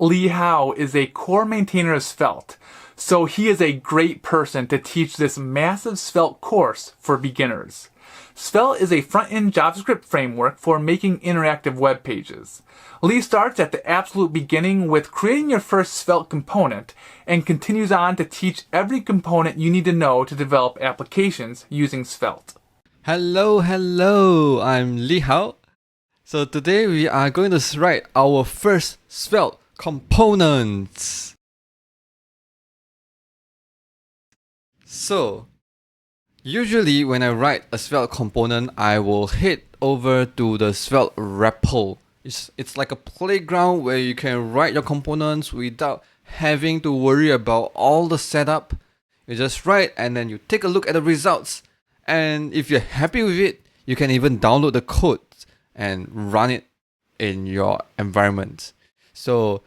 Lee Howe is a core maintainer of Svelte, so he is a great person to teach this massive Svelte course for beginners. Svelte is a front-end JavaScript framework for making interactive web pages. Lee starts at the absolute beginning with creating your first Svelte component and continues on to teach every component you need to know to develop applications using Svelte. Hello, I'm Lee Howe. So today we are going to write our first Svelte component. So, usually when I write a Svelte component, I will head over to the Svelte REPL. It's like a playground where you can write your components without having to worry about all the setup. You just write and then you take a look at the results. And if you're happy with it, you can even download the code and run it in your environment. So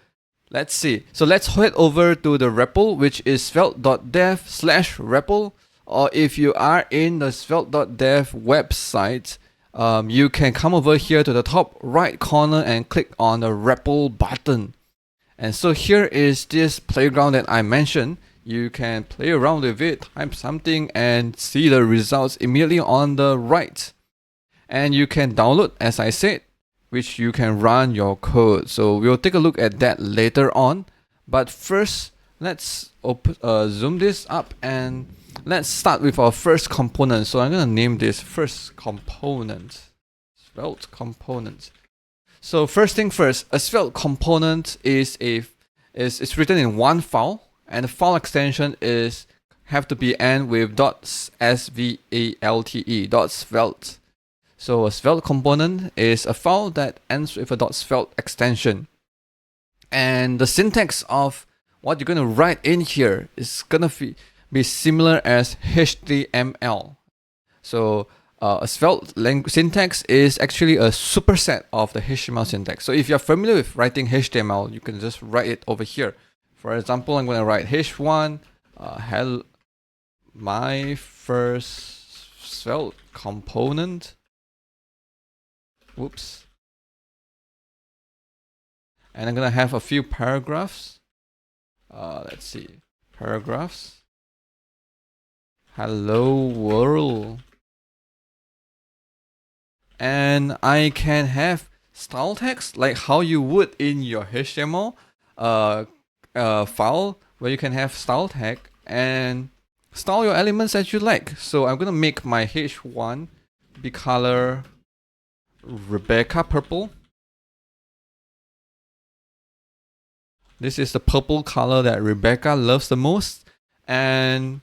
let's see. So let's head over to the REPL, which is svelte.dev/REPL. Or if you are in the svelte.dev website, you can come over here to the top right corner and click on the REPL button. And so here is this playground that I mentioned. You can play around with it, type something, and see the results immediately on the right. And you can download, as I said, which you can run your code. So we'll take a look at that later on. But first, let's zoom this up and let's start with our first component. So I'm going to name this first component, Svelte component. So first thing first, a Svelte component is written in one file, and the file extension have to be end with .svelte, .svelte. So a Svelte component is a file that ends with a .svelte extension. And the syntax of what you're going to write in here is going to be similar as HTML. So a Svelte syntax is actually a superset of the HTML syntax. So if you're familiar with writing HTML, you can just write it over here. For example, I'm going to write h1, my first Svelte component. Whoops. And I'm going to have a few paragraphs. Let's see. Paragraphs. Hello world. And I can have style text like how you would in your HTML file, where you can have style tag and style your elements as you like. So I'm going to make my h1 be color Rebecca purple. This is the purple color that Rebecca loves the most, and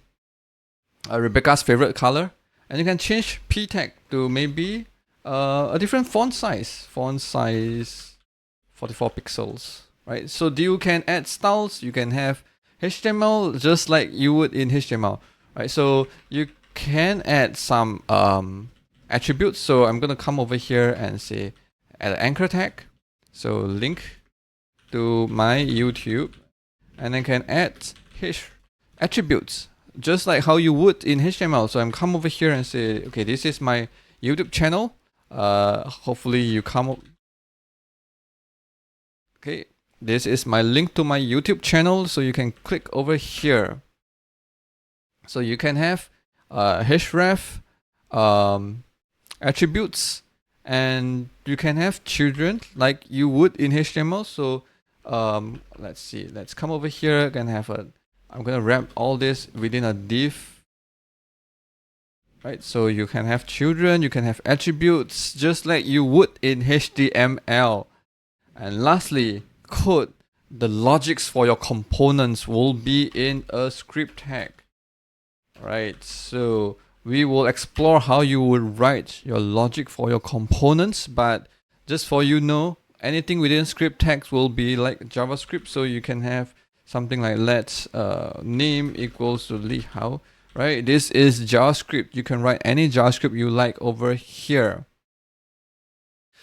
Rebecca's favorite color. And you can change p tag to maybe a different font size 44 pixels, right? So you can add styles. You can have HTML just like you would in HTML, right? So you can add some attributes. So I'm going to come over here and say add an anchor tag. So link to my YouTube, and I can add attributes just like how you would in HTML. So I'm come over here and say, okay, this is my YouTube channel. Hopefully you come up. Okay, this is my link to my YouTube channel. So you can click over here. So you can have href, attributes, and you can have children like you would in HTML. So let's see, let's come over here and have I'm going to wrap all this within a div, right? So you can have children, you can have attributes just like you would in HTML. And lastly, code, the logics for your components will be in a script tag, right? So we will explore how you would write your logic for your components, but just for you know, anything within script tags will be like JavaScript. So you can have something like let's name equals to Lee Howe, right? This is JavaScript. You can write any JavaScript you like over here.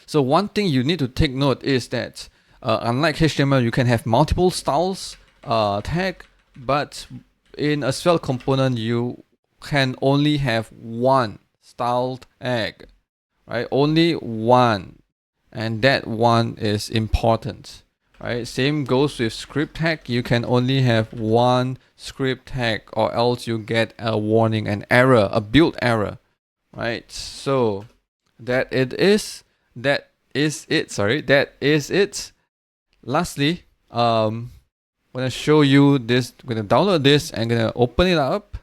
So one thing you need to take note is that unlike HTML, you can have multiple styles tag, but in a Svelte component, you can only have one style tag, right? Only one, and that one is important, right? Same goes with script tag. You can only have one script tag, or else you get a warning, an error, a build error, right? So that is it. Lastly, I'm gonna show you this. I'm gonna download this and gonna open it up.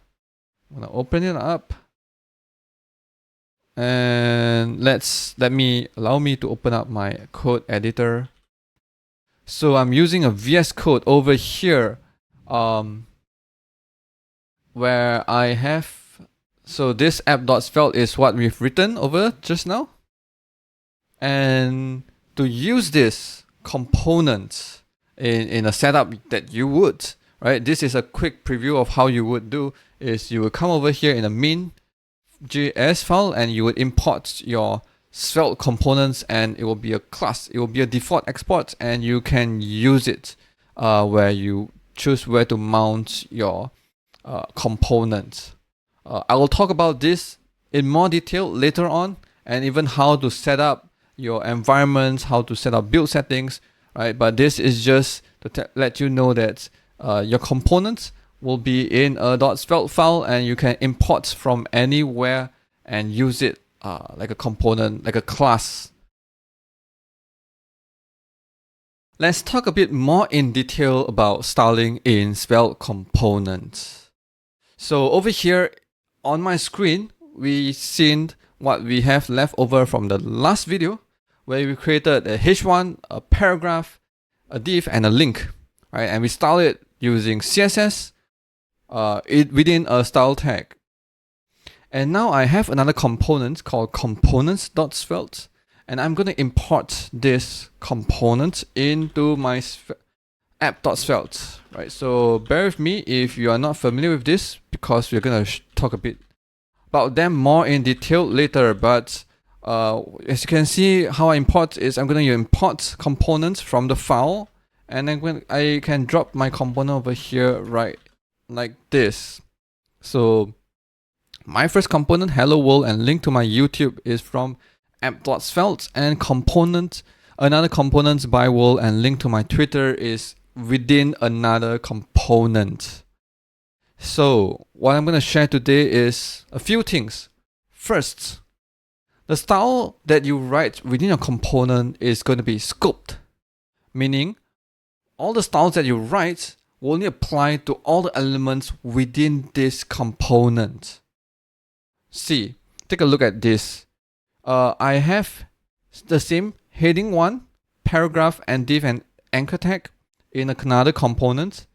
And allow me to open up my code editor. So I'm using a VS Code over here, where I have, so this app.svelte is what we've written over just now. And to use this component in a setup that you would, right? This is a quick preview of how you would do is you will come over here in a min.js file and you would import your Svelte components, and it will be a class. It will be a default export, and you can use it where you choose where to mount your components. I will talk about this in more detail later on, and even how to set up your environments, how to set up build settings, right? But this is just to let you know that your components will be in a .svelte file, and you can import from anywhere and use it like a component, like a class. Let's talk a bit more in detail about styling in Svelte components. So over here on my screen, we seen what we have left over from the last video, where we created a h1, a paragraph, a div, and a link, right? And we style it using CSS within a style tag. And now I have another component called components.svelte, and I'm going to import this component into my app.svelte, right? So bear with me if you are not familiar with this, because we're going to talk a bit about them more in detail later. But as you can see, how I import is I'm going to import components from the file, and then I can drop my component over here, right, like this. So my first component, hello world, and link to my YouTube is from app.svelte, and another component by world and link to my Twitter is within another component. So what I'm going to share today is a few things. First, the style that you write within a component is going to be scoped, meaning all the styles that you write will only apply to all the elements within this component. See, take a look at this. I have the same heading 1, paragraph, and div and anchor tag in another component.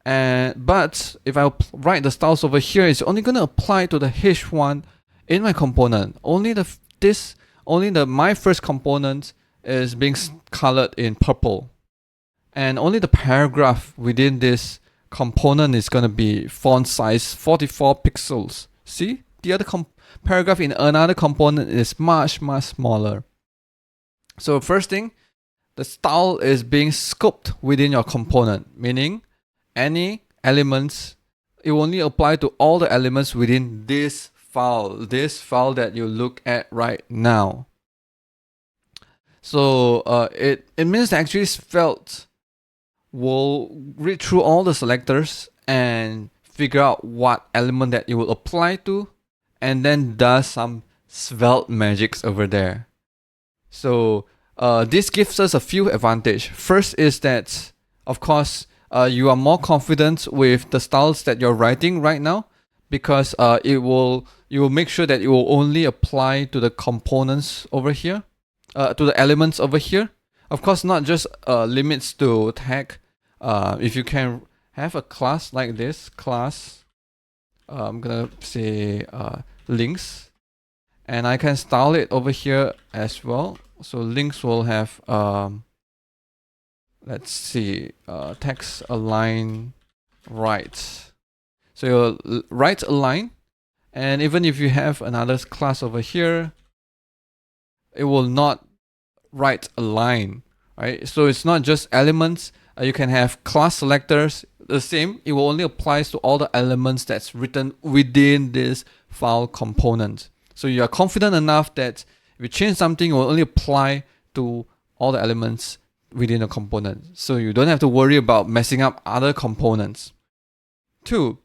But if I write the styles over here, it's only going to apply to the h1 in my component. Only my first component is being colored in purple, and only the paragraph within this component is going to be font size 44 pixels. See, the other paragraph in another component is much smaller. So first thing, the style is being scoped within your component, meaning any elements, it will only apply to all the elements within this file that you look at right now. So it means that actually Svelte will read through all the selectors and figure out what element that it will apply to, and then does some Svelte magics over there. So this gives us a few advantages. First is that, of course, you are more confident with the styles that you're writing right now, because you will make sure that it will only apply to the components over here, to the elements over here. Of course, not just limits to tag. If you can have a class like this, class, I'm gonna say links, and I can style it over here as well. So links will have let's see, text align right. So you'll right align, and even if you have another class over here, it will not right align, right? So it's not just elements. You can have class selectors, the same. It will only apply to all the elements that's written within this file component. So you are confident enough that if you change something, it will only apply to all the elements within a component. So you don't have to worry about messing up other components. 2,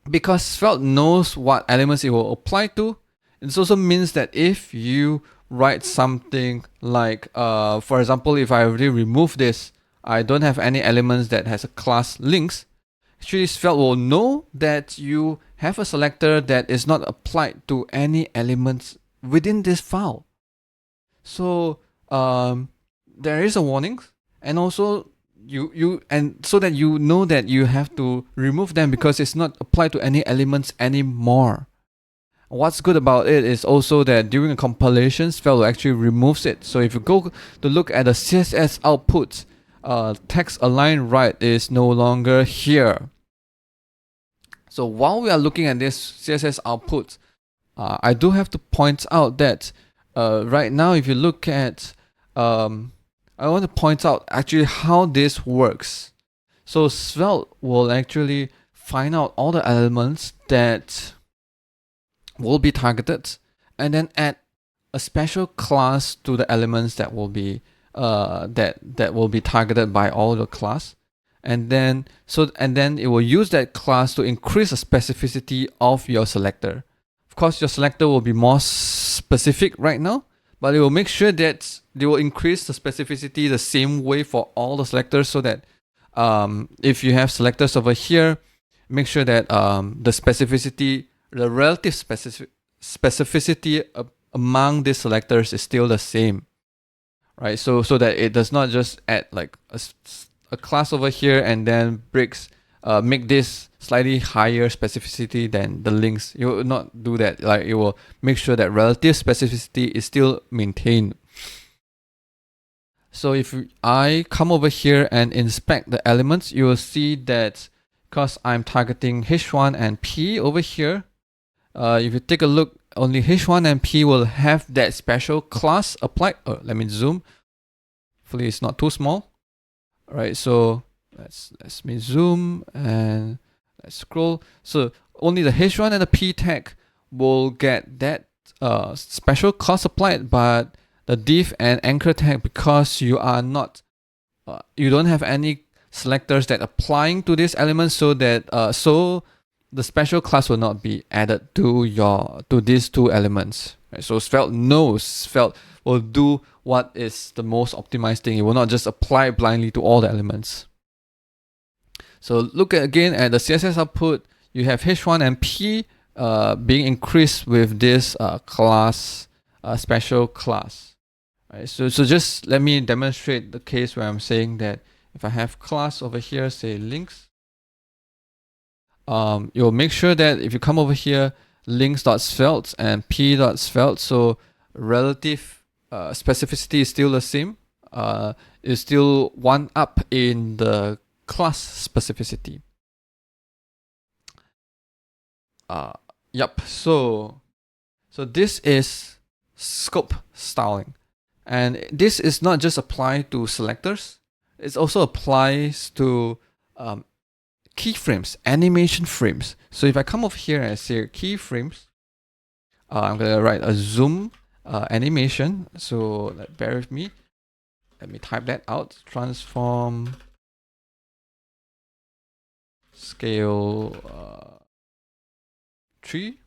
because Svelte knows what elements it will apply to, it also means that if you write something like, for example, if I already remove this, I don't have any elements that has a class links, actually Svelte will know that you have a selector that is not applied to any elements within this file. So there is a warning, and also and so that you know that you have to remove them because it's not applied to any elements anymore. What's good about it is also that during a compilation, Svelte actually removes it. So if you go to look at the CSS output, text align right is no longer here. So while we are looking at this CSS output, I do have to point out that right now, if you look at, I want to point out actually how this works. So Svelte will actually find out all the elements that will be targeted, and then add a special class to the elements that will be that will be targeted by all the class, and then it will use that class to increase the specificity of your selector. Of course, your selector will be more specific right now, but it will make sure that they will increase the specificity the same way for all the selectors, so that if you have selectors over here, make sure that the specificity, the relative specificity among these selectors is still the same, right? So that it does not just add like a class over here and then make this slightly higher specificity than the links. You will not do that. Like, it will make sure that relative specificity is still maintained. So if I come over here and inspect the elements, you will see that because I'm targeting H1 and P over here, if you take a look, only H1 and P will have that special class applied. Let me zoom. Hopefully it's not too small. All right, so let's me zoom and let's scroll. So only the H1 and the P tag will get that special class applied, but the div and anchor tag, because you are not, you don't have any selectors that applying to this element, so that so the special class will not be added to these two elements. Right? So Svelte will do what is the most optimized thing. It will not just apply blindly to all the elements. So look again at the CSS output. You have H1 and P being increased with this class, special class. Right? So just let me demonstrate the case where I'm saying that if I have class over here, say links, you'll make sure that if you come over here, links.svelte and p.svelte, so relative specificity is still the same, is still one up in the class specificity. Yep. So this is scope styling, and this is not just applied to selectors. It also applies to keyframes, animation frames. So if I come over here and say keyframes, I'm gonna write a zoom animation. So bear with me. Let me type that out. Transform scale 3,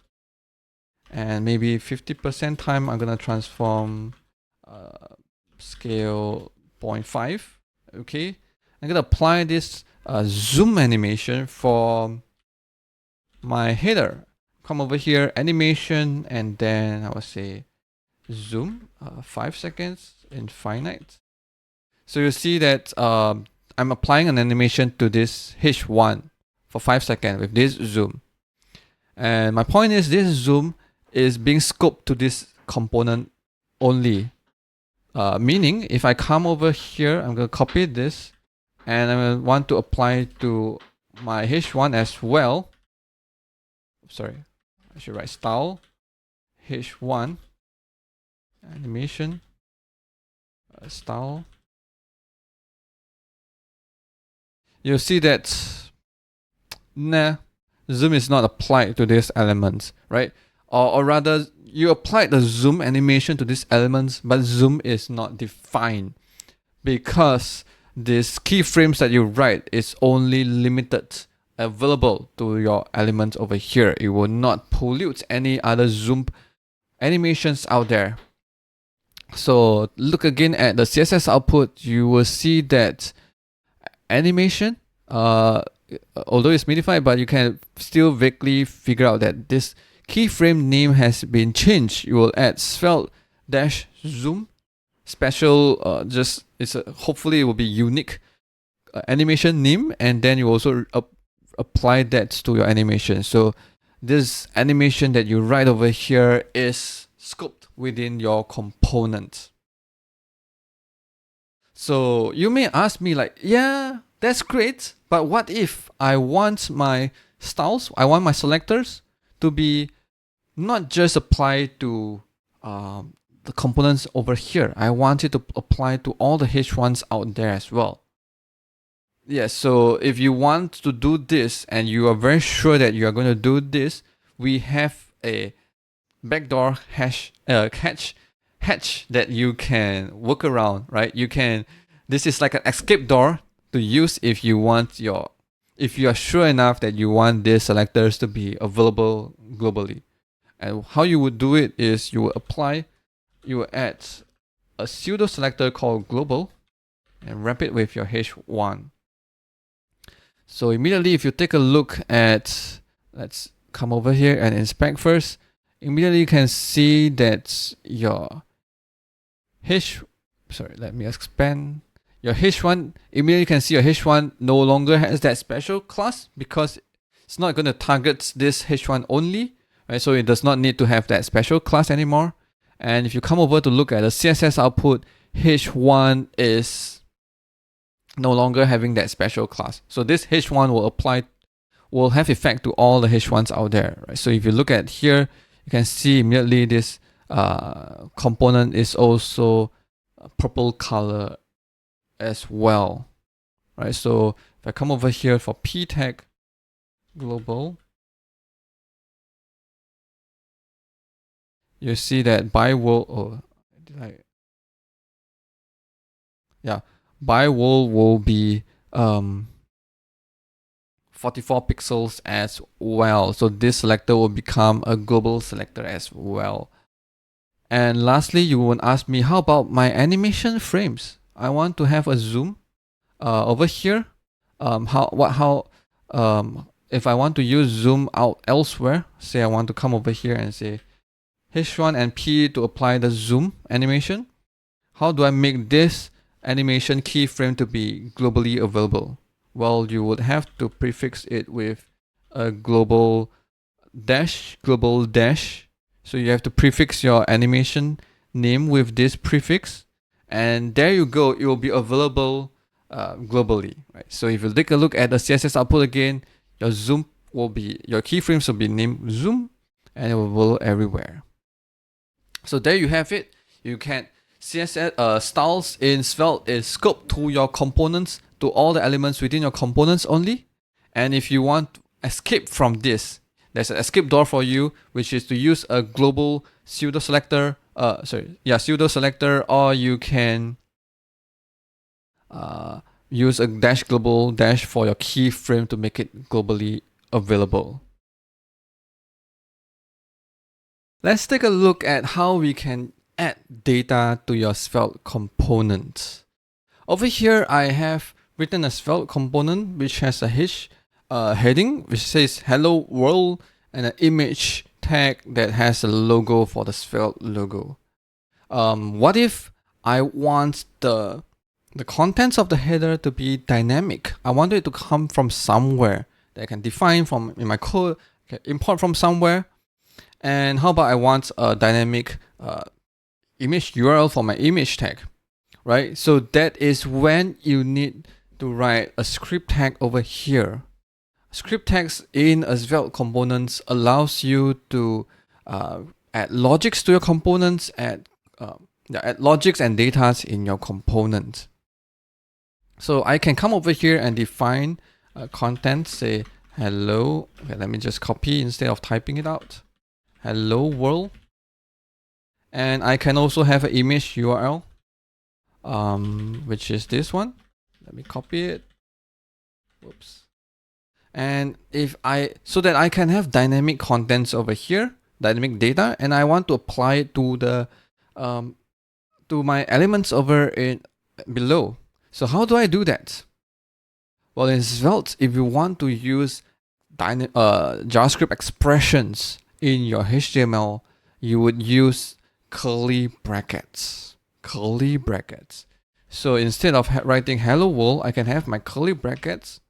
and maybe 50% time I'm gonna transform scale 0.5. Okay, I'm gonna apply this zoom animation for my header. Come over here, animation, and then I will say zoom 5 seconds, infinite. So you see that I'm applying an animation to this H1 for 5 seconds with this zoom. And my point is, this zoom is being scoped to this component only. Meaning, if I come over here, I'm going to copy this, and I want to apply to my H1 as well. Sorry, I should write style H1 animation style. You'll see that zoom is not applied to these elements, right? Or rather, you applied the zoom animation to these elements, but zoom is not defined. because this keyframes that you write is only limited available to your element over here. It will not pollute any other zoom animations out there. So look again at the CSS output. You will see that animation, although it's modified, but you can still vaguely figure out that this keyframe name has been changed. You will add Svelte-zoom special, hopefully it will be unique animation name, and then you also apply that to your animation. So this animation that you write over here is scoped within your component. So you may ask me like, yeah, that's great, but what if I want my styles, I want my selectors to be not just applied to the components over here. I want it to apply to all the H1s out there as well. Yes, so if you want to do this and you are very sure that you are going to do this, we have a backdoor hatch that you can work around, right? This is like an escape door to use if you are sure enough that you want these selectors to be available globally. And how you would do it is you will add a pseudo selector called global and wrap it with your H1. So immediately if you take a look at, let's come over here and inspect first, immediately you can see that your your H1, immediately you can see your H1 no longer has that special class because it's not going to target this H1 only, right? So it does not need to have that special class anymore. And if you come over to look at the CSS output, H1 is no longer having that special class. So this H1 will have effect to all the H1s out there, right? So if you look at here, you can see immediately this component is also a purple color as well, right? So if I come over here for p tag global, you see that by wall, by wall will be 44 pixels as well. So this selector will become a global selector as well. And lastly, you would ask me, how about my animation frames? I want to have a zoom over here. If I want to use zoom out elsewhere, say I want to come over here and say H1 and P to apply the zoom animation. How do I make this animation keyframe to be globally available? Well, you would have to prefix it with a global dash. So you have to prefix your animation name with this prefix, and there you go, it will be available globally, right? So if you take a look at the CSS output again, your keyframes will be named zoom, and it will roll everywhere. So there you have it. You can CSS styles in Svelte is scoped to your components, to all the elements within your components only. And if you want to escape from this, there's an escape door for you, which is to use a global pseudo selector. Pseudo selector, or you can use a dash global dash for your keyframe to make it globally available. Let's take a look at how we can add data to your Svelte component. Over here, I have written a Svelte component which has a heading which says hello world and an image tag that has a logo for the Svelte logo. What if I want the contents of the header to be dynamic? I want it to come from somewhere that I can define from in my code, can import from somewhere. And how about I want a dynamic image URL for my image tag, right? So that is when you need to write a script tag over here. Script tags in a Svelte components allows you to add logics to your components, add logics and datas in your component. So I can come over here and define content, say hello. Okay, let me just copy instead of typing it out. Hello world. And I can also have an image URL which is this one. Let me copy it. Whoops. And so that I can have dynamic contents over here, dynamic data, and I want to apply it to the to my elements over in below. So how do I do that? Well, in Svelte, if you want to use JavaScript expressions in your HTML, you would use curly brackets. Curly brackets. So instead of writing hello world, I can have my curly brackets,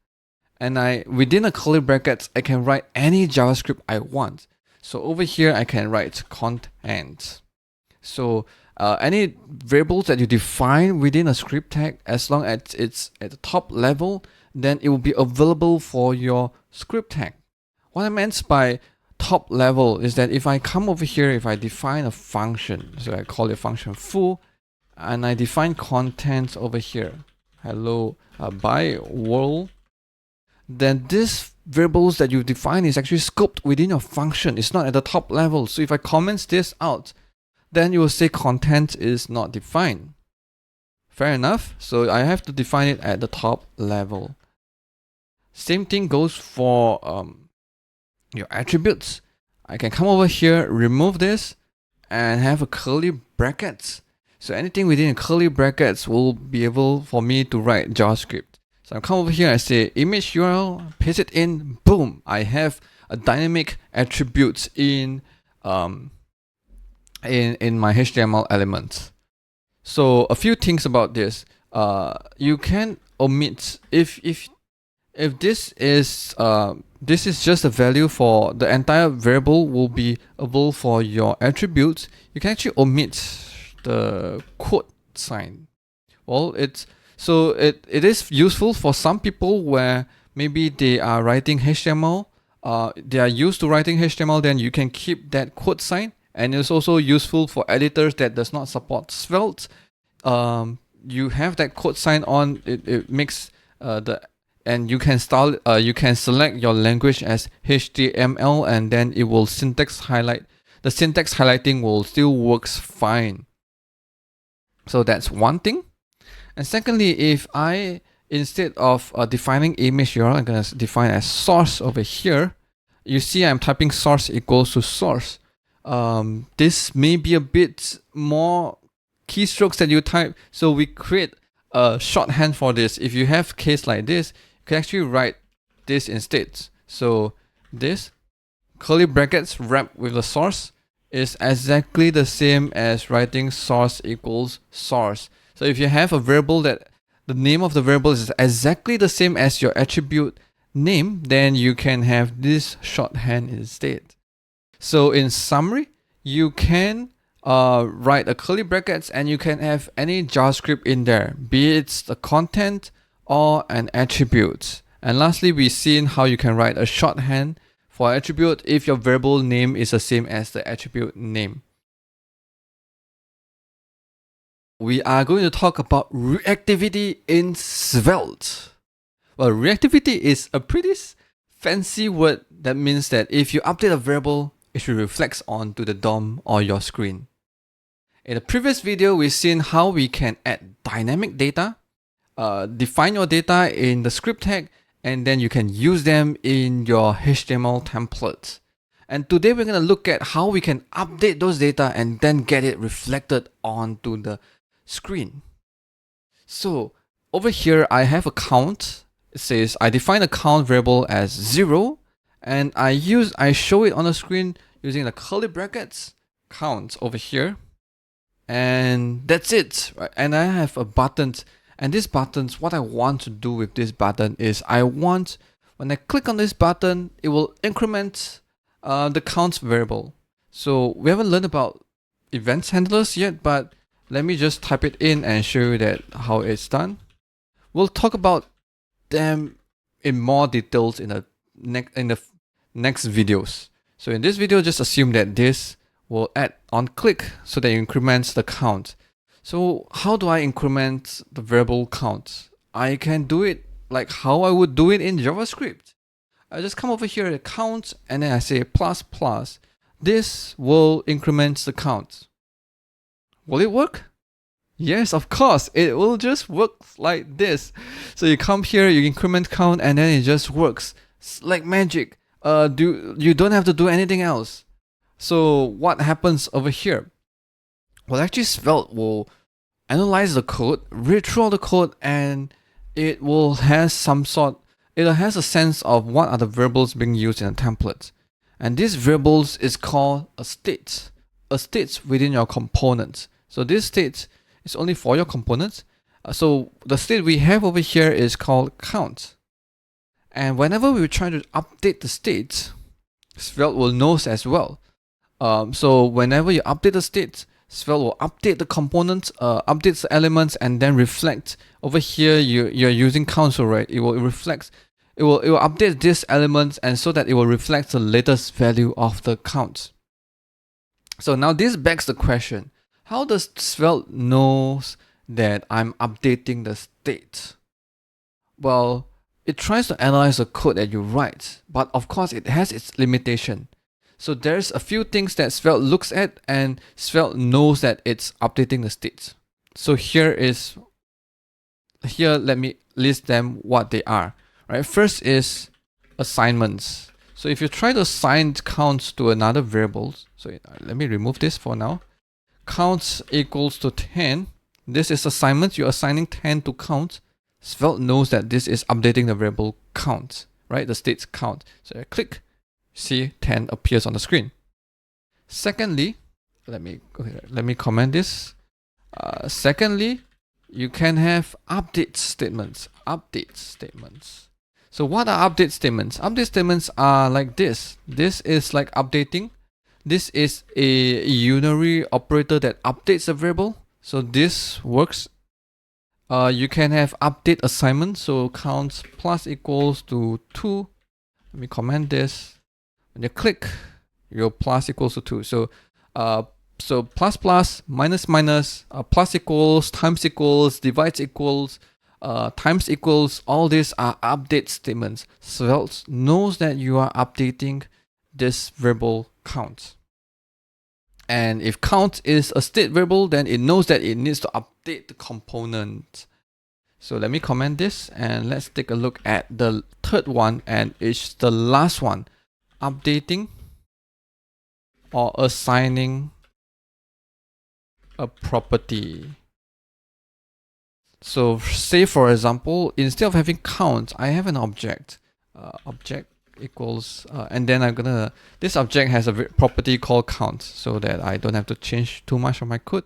and within the curly brackets, I can write any JavaScript I want. So over here, I can write content. So any variables that you define within a script tag, as long as it's at the top level, then it will be available for your script tag. What I meant by top level is that if I come over here, if I define a function, so I call it function foo, and I define content over here, hello by world, then this variables that you define is actually scoped within your function. It's not at the top level. So if I comment this out, then you will say content is not defined. Fair enough. So I have to define it at the top level. Same thing goes for your attributes. I can come over here, remove this, and have a curly brackets. So anything within curly brackets will be able for me to write JavaScript. So I come over here, I say image URL, paste it in, boom, I have a dynamic attributes in my HTML elements. So a few things about this. You can omit if this is just a value for the entire variable will be available for your attributes. You can actually omit the quote sign. Well, it is useful for some people where maybe they are writing HTML. They are used to writing HTML. Then you can keep that quote sign. And it's also useful for editors that does not support Svelte. You have that quote sign on. It makes and you can select your language as HTML, and then it will syntax highlight. The syntax highlighting will still works fine. So that's one thing. And secondly, if I instead of defining image URL, I'm gonna define as source over here. You see, I'm typing source equals to source. This may be a bit more keystrokes that you type, so we create a shorthand for this. If you have case like this, you can actually write this instead. So this curly brackets wrapped with the source is exactly the same as writing source equals source. So if you have a variable that the name of the variable is exactly the same as your attribute name, then you can have this shorthand instead. So in summary, you can write a curly brackets and you can have any JavaScript in there, be it the content or an attribute. And lastly, we've seen how you can write a shorthand for attribute if your variable name is the same as the attribute name. We are going to talk about reactivity in Svelte. Well, reactivity is a pretty fancy word that means that if you update a variable, it should reflect onto the DOM or your screen. In the previous video, we've seen how we can add dynamic data, define your data in the script tag, and then you can use them in your HTML templates. And today we're going to look at how we can update those data and then get it reflected onto the screen. So over here, I have a count. It says I define a count variable as 0, and I show it on the screen using the curly brackets count over here. And that's it, right? And I have a button, and this button, what I want to do with this button is when I click on this button, it will increment the count variable. So we haven't learned about events handlers yet, but let me just type it in and show you that how it's done. We'll talk about them in more details in the next videos. So in this video, just assume that this will add on click so that it increments the count. So how do I increment the variable count? I can do it like how I would do it in JavaScript. I just come over here at count and then I say plus plus. This will increment the count. Will it work? Yes, of course, it will just work like this. So you come here, you increment count, and then it just works. It's like magic. You don't have to do anything else. So what happens over here? Well, actually, Svelte will analyze the code, read through all the code, and it will has a sense of what are the variables being used in a template. And these variables is called a state within your component. So this state is only for your components. So the state we have over here is called count. And whenever we try to update the state, Svelte will know as well. So whenever you update the state, Svelte will update the components, updates the elements, and then reflect. Over here, you're using console, right? It will update this element, and so that it will reflect the latest value of the count. So now this begs the question: how does Svelte knows that I'm updating the state? Well, it tries to analyze the code that you write, but of course it has its limitation. So there's a few things that Svelte looks at, and Svelte knows that it's updating the states. So let me list them what they are. Right? First is assignments. So if you try to assign counts to another variable, so let me remove this for now. Counts equals to 10. This is assignment. You're assigning 10 to count. Svelte knows that this is updating the variable count, right? The states count. So I click, see 10 appears on the screen. Secondly, let me comment this. Secondly, you can have update statements. So what are update statements? Update statements are like this. This is like updating. This is a unary operator that updates a variable. So this works. You can have update assignment. So counts plus equals to 2. Let me comment this. When you click, your plus equals to 2. So plus plus, minus minus, plus equals, times equals, divides equals, times equals, all these are update statements. Svelte knows that you are updating this variable count. And if count is a state variable, then it knows that it needs to update the component. So let me comment this, and let's take a look at the third one, and it's the last one. Updating or assigning a property. So say for example, instead of having count, I have an object. Object equals, and then this object has a property called count, so that I don't have to change too much of my code.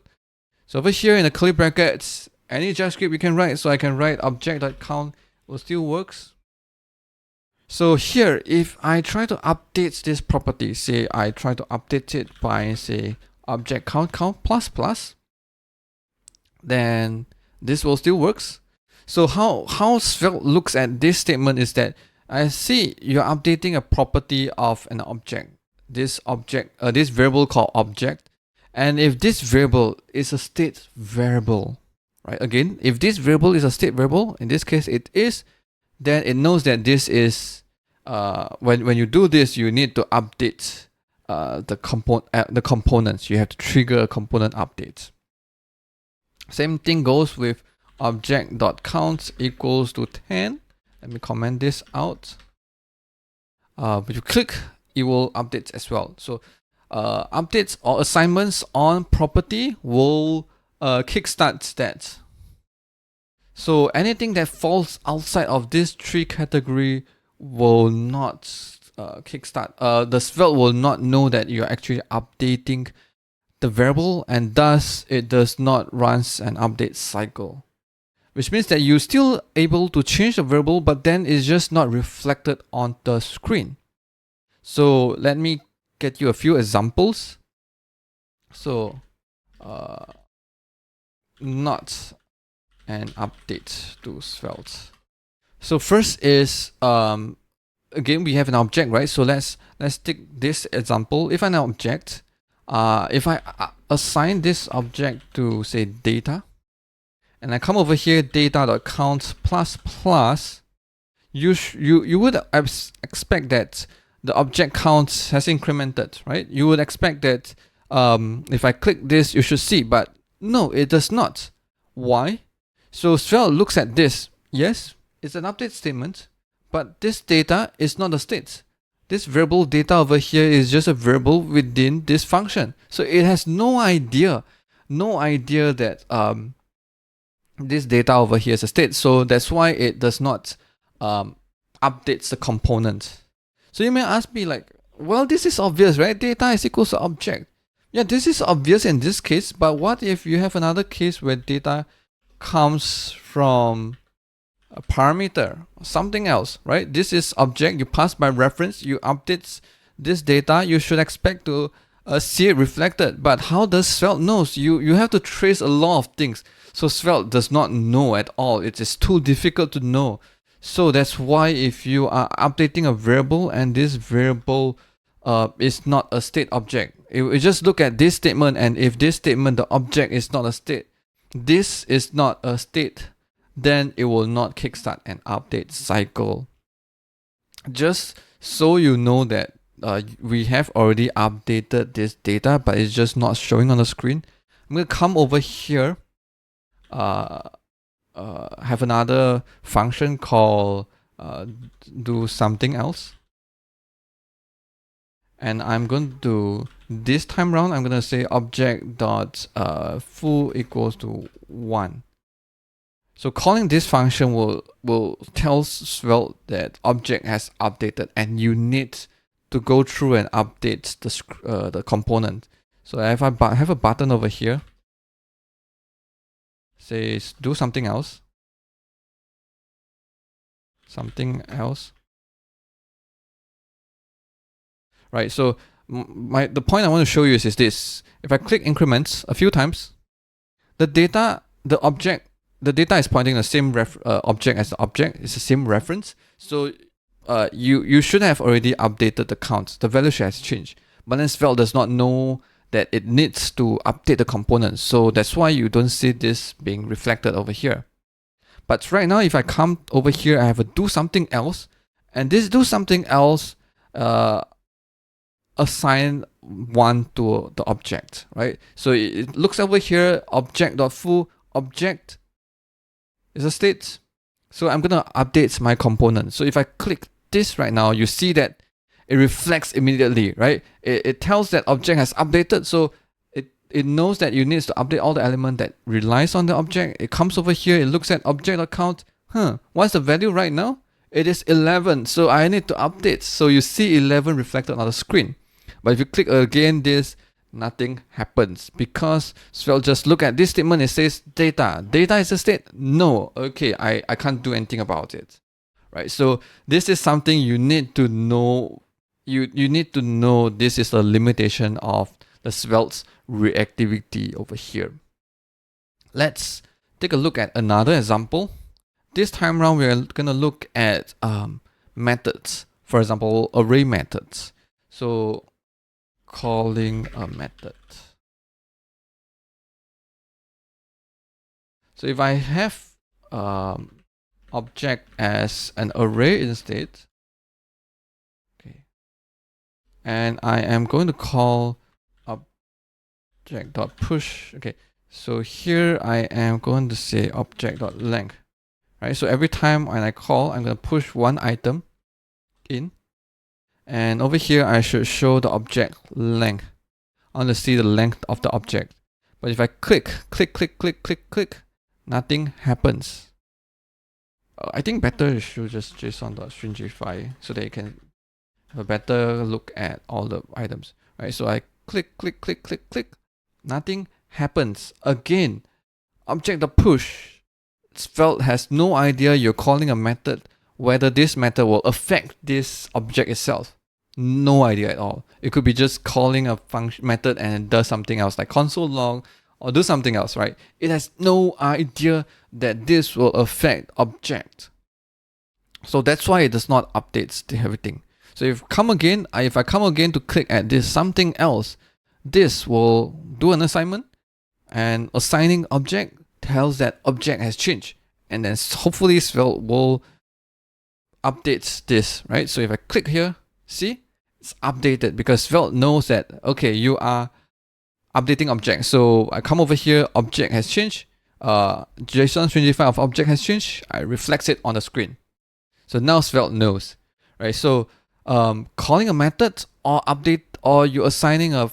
So over here in the curly brackets, any JavaScript you can write, so I can write object.count will still works. So here, if I try to update this property, say I try to update it by say object count plus plus, then this will still works. So how Svelte looks at this statement is that I see you're updating a property of an object. This variable called object, and if this variable is a state variable, right? Again, if this variable is a state variable, in this case it is, then it knows that this is when you do this, you need to update the components. You have to trigger a component update. Same thing goes with object.count equals to 10. Let me comment this out. But you click, it will update as well. So updates or assignments on property will kickstart that. So anything that falls outside of this 3 category will not kickstart. The Svelte will not know that you're actually updating the variable, and thus it does not run an update cycle. Which means that you're still able to change the variable, but then it's just not reflected on the screen. So let me get you a few examples. So not an update to Svelte. So first is again we have an object, right? So let's take this example. If an object, if I assign this object to say data, and I come over here data.count plus plus, you would expect that the object count has incremented, right? You would expect that if I click this, you should see, but no, it does not. Why? So Svelte looks at this. Yes, it's an update statement, but this data is not a state. This variable data over here is just a variable within this function. So it has no idea that this data over here is a state. So that's why it does not updates the component. So you may ask me like, well, this is obvious, right? Data is equals to object. Yeah, this is obvious in this case, but what if you have another case where data comes from a parameter, something else, right? This is object, you pass by reference, you update this data, you should expect to see it reflected. But how does Svelte knows? You have to trace a lot of things. So Svelte does not know at all. It is too difficult to know. So that's why if you are updating a variable and this variable is not a state object, it just look at this statement, and if this statement, the object is not a state, this is not a state, then it will not kickstart an update cycle. Just so you know that we have already updated this data, but it's just not showing on the screen. I'm going to come over here, have another function called do something else. And I'm going to, this time around, I'm going to say object dot full equals to 1. So calling this function will tell Svelte that object has updated, and you need to go through and update the component. So if I have a button over here, says do something else. Something else. Right, so the point I want to show you is this. If I click increments a few times, the data is pointing the same object as the object. It's the same reference. So you should have already updated the count. The value should have changed. But then Svelte does not know that it needs to update the components. So that's why you don't see this being reflected over here. But right now, if I come over here, I have a do something else. And this do something else assign 1 to the object, right? So it looks over here, object.full, object is a state. So I'm going to update my component. So if I click this right now, you see that it reflects immediately, right? It tells that object has updated. So it knows that you need to update all the element that relies on the object. It comes over here, it looks at object.count. What's the value right now? It is 11. So I need to update. So you see 11 reflected on the screen. But if you click again this, nothing happens because Svelte just look at this statement. It says data. Data is a state. No, okay, I can't do anything about it, right? So this is something you need to know. You need to know this is a limitation of the Svelte's reactivity over here. Let's take a look at another example. This time around, we're gonna look at methods. For example, array methods. So calling a method. So if I have object as an array instead, okay, and I am going to call object.push. Okay, so here I am going to say object.length, right? So every time when I call, I'm going to push one item in. And over here, I should show the object length. I want to see the length of the object. But if I click, nothing happens. I think better you should just JSON.stringify so that you can have a better look at all the items. Right? So I click, nothing happens. Again, object.push. Svelte has no idea you're calling a method, whether this method will affect this object itself. No idea at all. It could be just calling a function method and it does something else like console log or do something else, right? It has no idea that this will affect object. So that's why it does not update everything. So if I come again to click at this something else, this will do an assignment, and assigning object tells that object has changed, and then hopefully Svelte will update this, right? So if I click here, see, it's updated because Svelte knows that, okay, you are updating object. So I come over here, object has changed. JSON string file of object has changed, I reflex it on the screen. So now Svelte knows, right? So calling a method or update, or you assigning a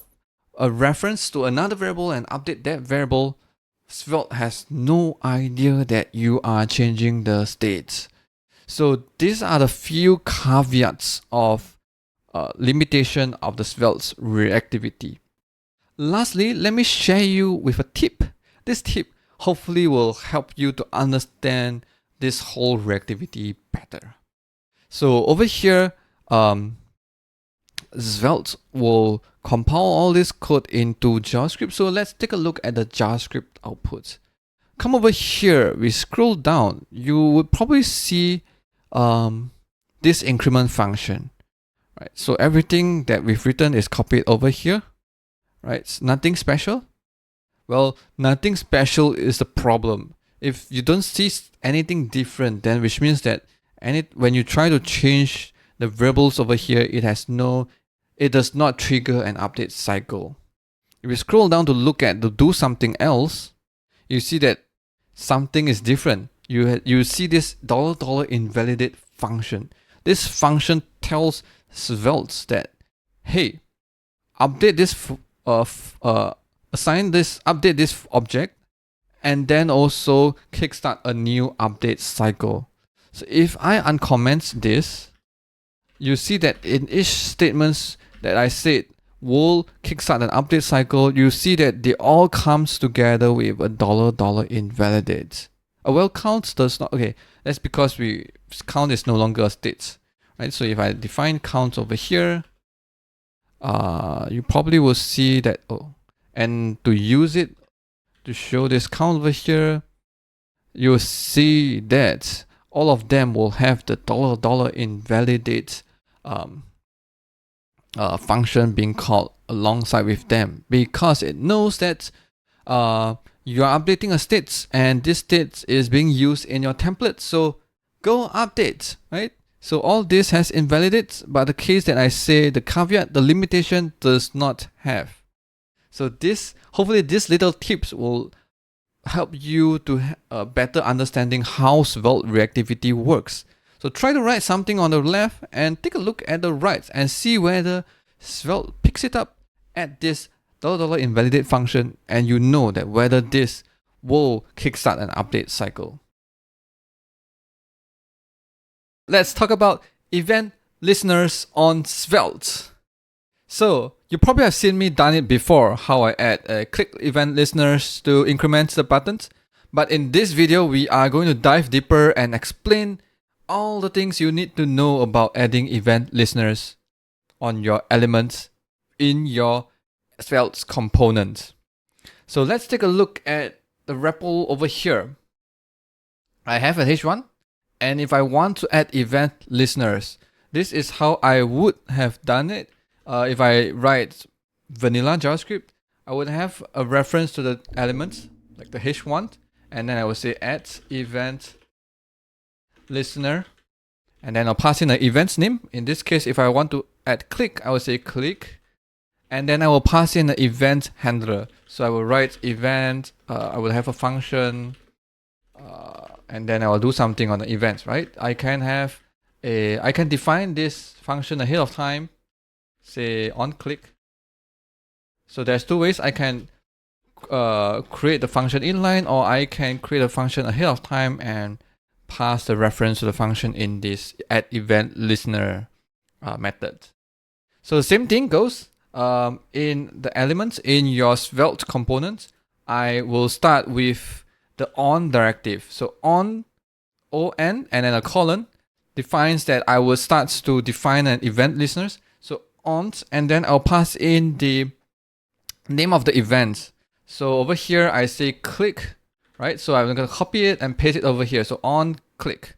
reference to another variable and update that variable, Svelte has no idea that you are changing the states. So these are the few caveats of limitation of the Svelte's reactivity. Lastly, let me share you with a tip. This tip hopefully will help you to understand this whole reactivity better. So over here, Svelte will compile all this code into JavaScript. So let's take a look at the JavaScript output. Come over here, we scroll down, you would probably see this increment function, right? So everything that we've written is copied over here, right? It's nothing special. Well, nothing special is the problem. If you don't see anything different, then which means that when you try to change the variables over here, it does not trigger an update cycle. If you scroll down to do something else, you see that something is different. You see this $invalidate function. This function tells Svelte that, hey, update this update this object, and then also kickstart a new update cycle. So if I uncomment this, you see that in each statements that I said will kickstart an update cycle, you see that they all comes together with a $invalidate. Well, count does not. Okay, that's because count is no longer a state, right? So if I define count over here, you probably will see that. And to use it to show this count over here, you'll see that all of them will have the $invalidate function being called alongside with them, because it knows that you are updating a state and this state is being used in your template. So go update, right? So all this has invalidate, but the case that I say, the caveat, the limitation does not have. So hopefully these little tips will help you to better understanding how Svelte reactivity works. So try to write something on the left and take a look at the right and see whether Svelte picks it up at this $invalidate function, and you know that whether this will kickstart an update cycle. Let's talk about event listeners on Svelte. So you probably have seen me done it before, how I add click event listeners to increment the buttons. But in this video, we are going to dive deeper and explain all the things you need to know about adding event listeners on your elements in your Svelte component. So let's take a look at the REPL over here. I have a H1, and if I want to add event listeners, this is how I would have done it. If I write vanilla JavaScript, I would have a reference to the elements, like the H1, and then I will say add event listener, and then I'll pass in the event's name. In this case, if I want to add click, I will say click, and then I will pass in the event handler. So I will write event, I will have a function, and then I will do something on the events, right? I can define this function ahead of time, say onClick. So there's two ways I can create the function inline, or I can create a function ahead of time and pass the reference to the function in this add event listener method. So the same thing goes in the elements in your Svelte component. I will start with the on directive. So on and then a colon defines that I will start to define an event listeners. So on, and then I'll pass in the name of the event. So over here I say click, right? So I'm going to copy it and paste it over here. So on click,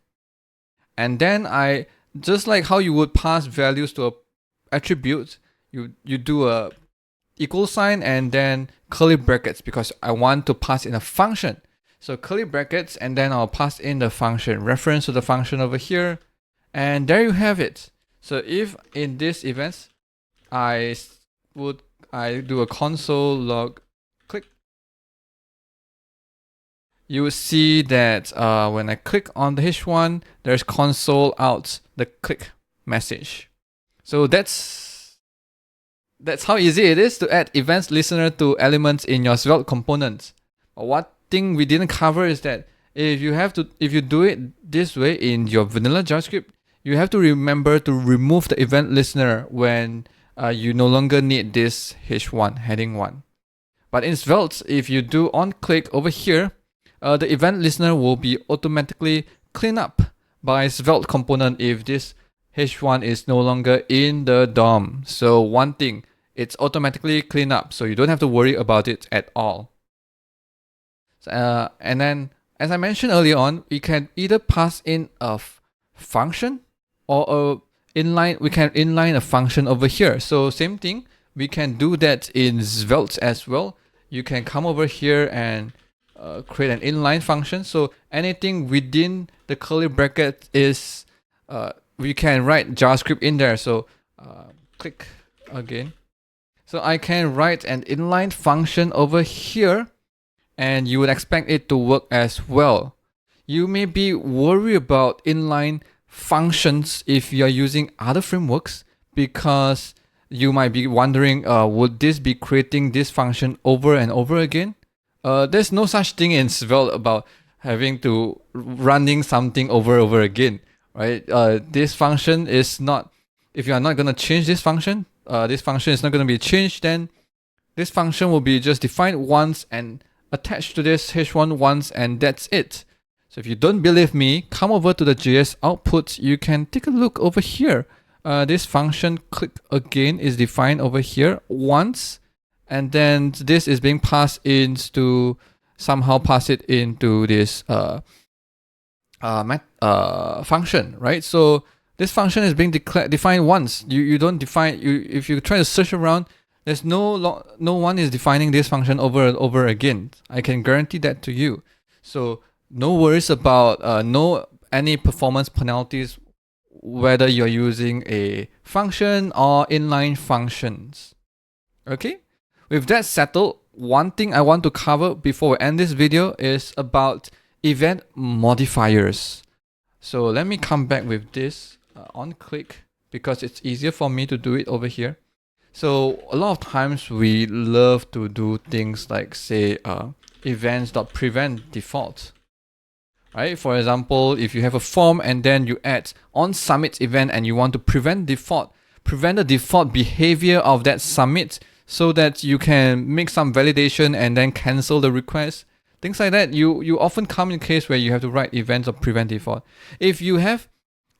and then I, just like how you would pass values to a attribute, you do a equal sign and then curly brackets, because I want to pass in a function. So curly brackets, and then I'll pass in the function, reference to the function over here, and there you have it. So if in this events I do a console log click, you will see that when I click on the H1, there's console out the click message. So that's how easy it is to add events listener to elements in your Svelte components. But one thing we didn't cover is that if you do it this way in your vanilla JavaScript, you have to remember to remove the event listener when you no longer need this H1 heading 1. But in Svelte, if you do on click over here, the event listener will be automatically cleaned up by Svelte component if this H1 is no longer in the DOM. So one thing, it's automatically cleaned up, so you don't have to worry about it at all. And then, as I mentioned earlier on, we can either pass in a function or we can inline a function over here. So same thing, we can do that in Svelte as well. You can come over here and create an inline function. So anything within the curly bracket is, we can write JavaScript in there. So click again. So I can write an inline function over here, and you would expect it to work as well. You may be worried about inline functions if you're using other frameworks, because you might be wondering, would this be creating this function over and over again? There's no such thing in Svelte about having to running something over again, right? This function is not, if you are not going to change this function is not going to be changed, then this function will be just defined once and attached to this H1 once, and that's it. So if you don't believe me, come over to the JS output. You can take a look over here. This function click again is defined over here once, and then this is being passed into, somehow pass it into this function, right? So this function is being defined once. You don't define, if you try to search around, there's no one is defining this function over and over again. I can guarantee that to you. So no worries about any performance penalties, whether you're using a function or inline functions. Okay, with that settled, one thing I want to cover before we end this video is about event modifiers. So let me come back with this on click, because it's easier for me to do it over here. So a lot of times we love to do things like, say, events.prevent default. Right? For example, if you have a form and then you add on submit event and you want to prevent the default behavior of that submit, so that you can make some validation and then cancel the request. Things like that, you often come in a case where you have to write events of prevent default. If you have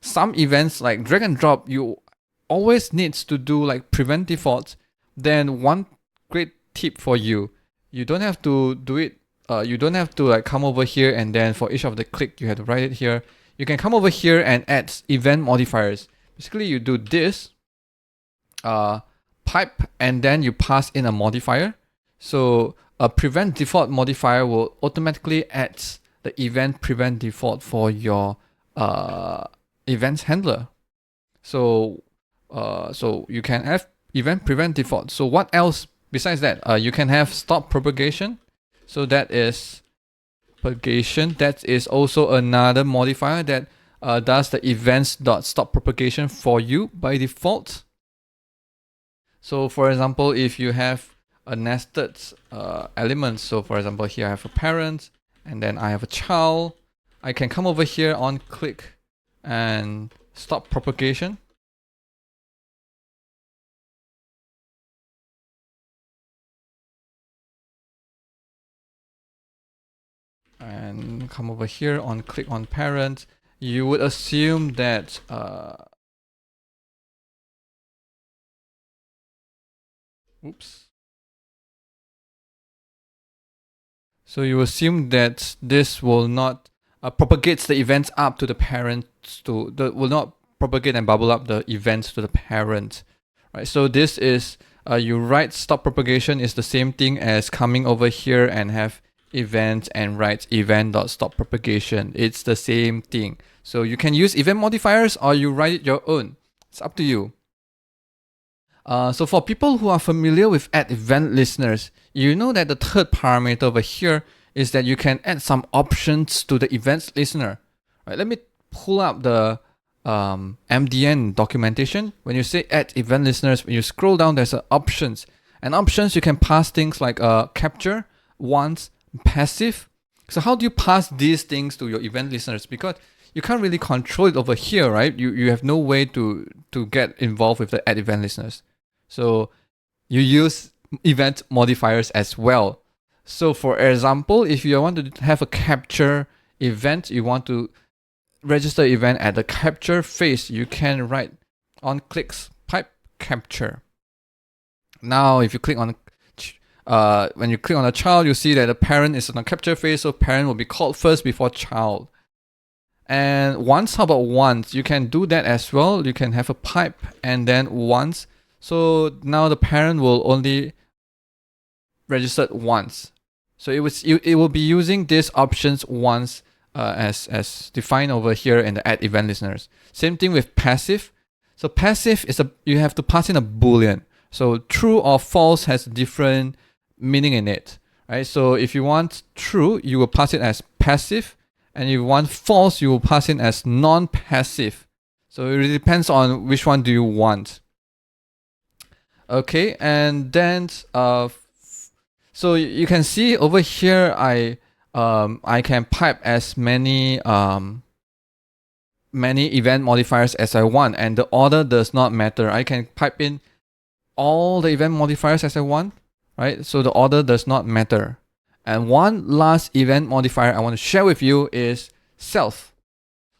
some events like drag and drop, you always needs to do like prevent default, then one great tip for you, you don't have to do it. You don't have to like come over here and then for each of the click you have to write it here. You can come over here and add event modifiers. Basically, you do this pipe and then you pass in a modifier. So a prevent default modifier will automatically add the event prevent default for your events handler. So you can have event prevent default. So what else besides that? You can have stop propagation. So that is propagation. That is also another modifier that does the events.stop propagation for you by default. So for example, if you have a nested element, so for example, here I have a parent and then I have a child, I can come over here on click and stop propagation. And come over here on click on parent. You would assume that so you assume that this will not propagates the events up to the parents, will not propagate and bubble up the events to the parent, right? So this is you write stop propagation is the same thing as coming over here and have event and write event.stop propagation. It's the same thing. So you can use event modifiers or you write it your own. It's up to you. So for people who are familiar with add event listeners, you know that the third parameter over here is that you can add some options to the events listener. Right, let me pull up the MDN documentation. When you say add event listeners, when you scroll down, there's options. And options, you can pass things like capture, once, passive. So how do you pass these things to your event listeners? Because you can't really control it over here, right? You have no way to get involved with the add event listeners. So you use event modifiers as well. So for example, if you want to have a capture event, you want to register event at the capture phase, you can write on clicks pipe capture. Now, if you click on when you click on a child, you see that the parent is on the capture phase, so parent will be called first before child. And once, how about once? You can do that as well. You can have a pipe and then once. So now the parent will only register once. So it will be using these options once as defined over here in the add event listeners. Same thing with passive. So passive is you have to pass in a boolean. So true or false has different meaning in it, right? So if you want true, you will pass it as passive, and if you want false, you will pass it as non-passive. So it really depends on which one do you want. Okay, and then so you can see over here, I can pipe as many event modifiers as I want, and the order does not matter. I can pipe in all the event modifiers as I want, right? So the order does not matter. And one last event modifier I want to share with you is self.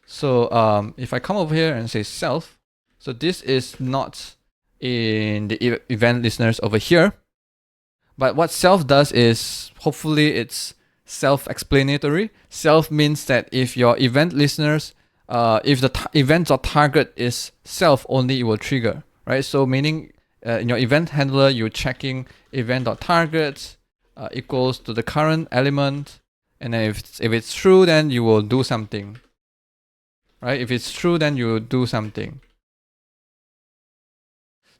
So if I come over here and say self, so this is not in the event listeners over here. But what self does is, hopefully it's self-explanatory. Self means that if your event listeners, if the event or target is self only, it will trigger, right? So meaning in your event handler, you're checking event.target equals to the current element. And then if it's true, then you will do something, right? If it's true, then you will do something.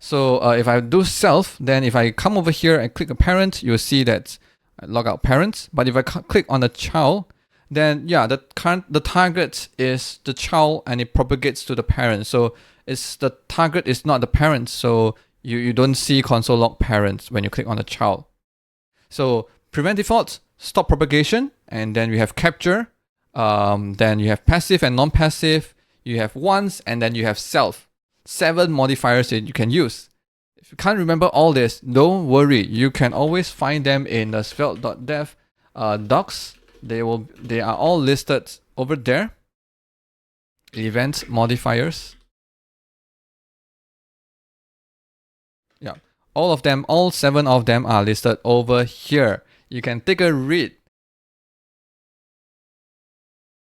So if I do self, then if I come over here and click a parent, you'll see that I log out parents. But if I click on the child, then yeah, the target is the child and it propagates to the parent. So it's the target is not the parent. So you don't see console log parents when you click on the child. So prevent default, stop propagation, and then we have capture. Then you have passive and non-passive. You have once, and then you have self. 7 modifiers that you can use. If you can't remember all this, don't worry. You can always find them in the svelte.dev docs. They are all listed over there. Event modifiers. Yeah, all of them, all 7 of them are listed over here. You can take a read.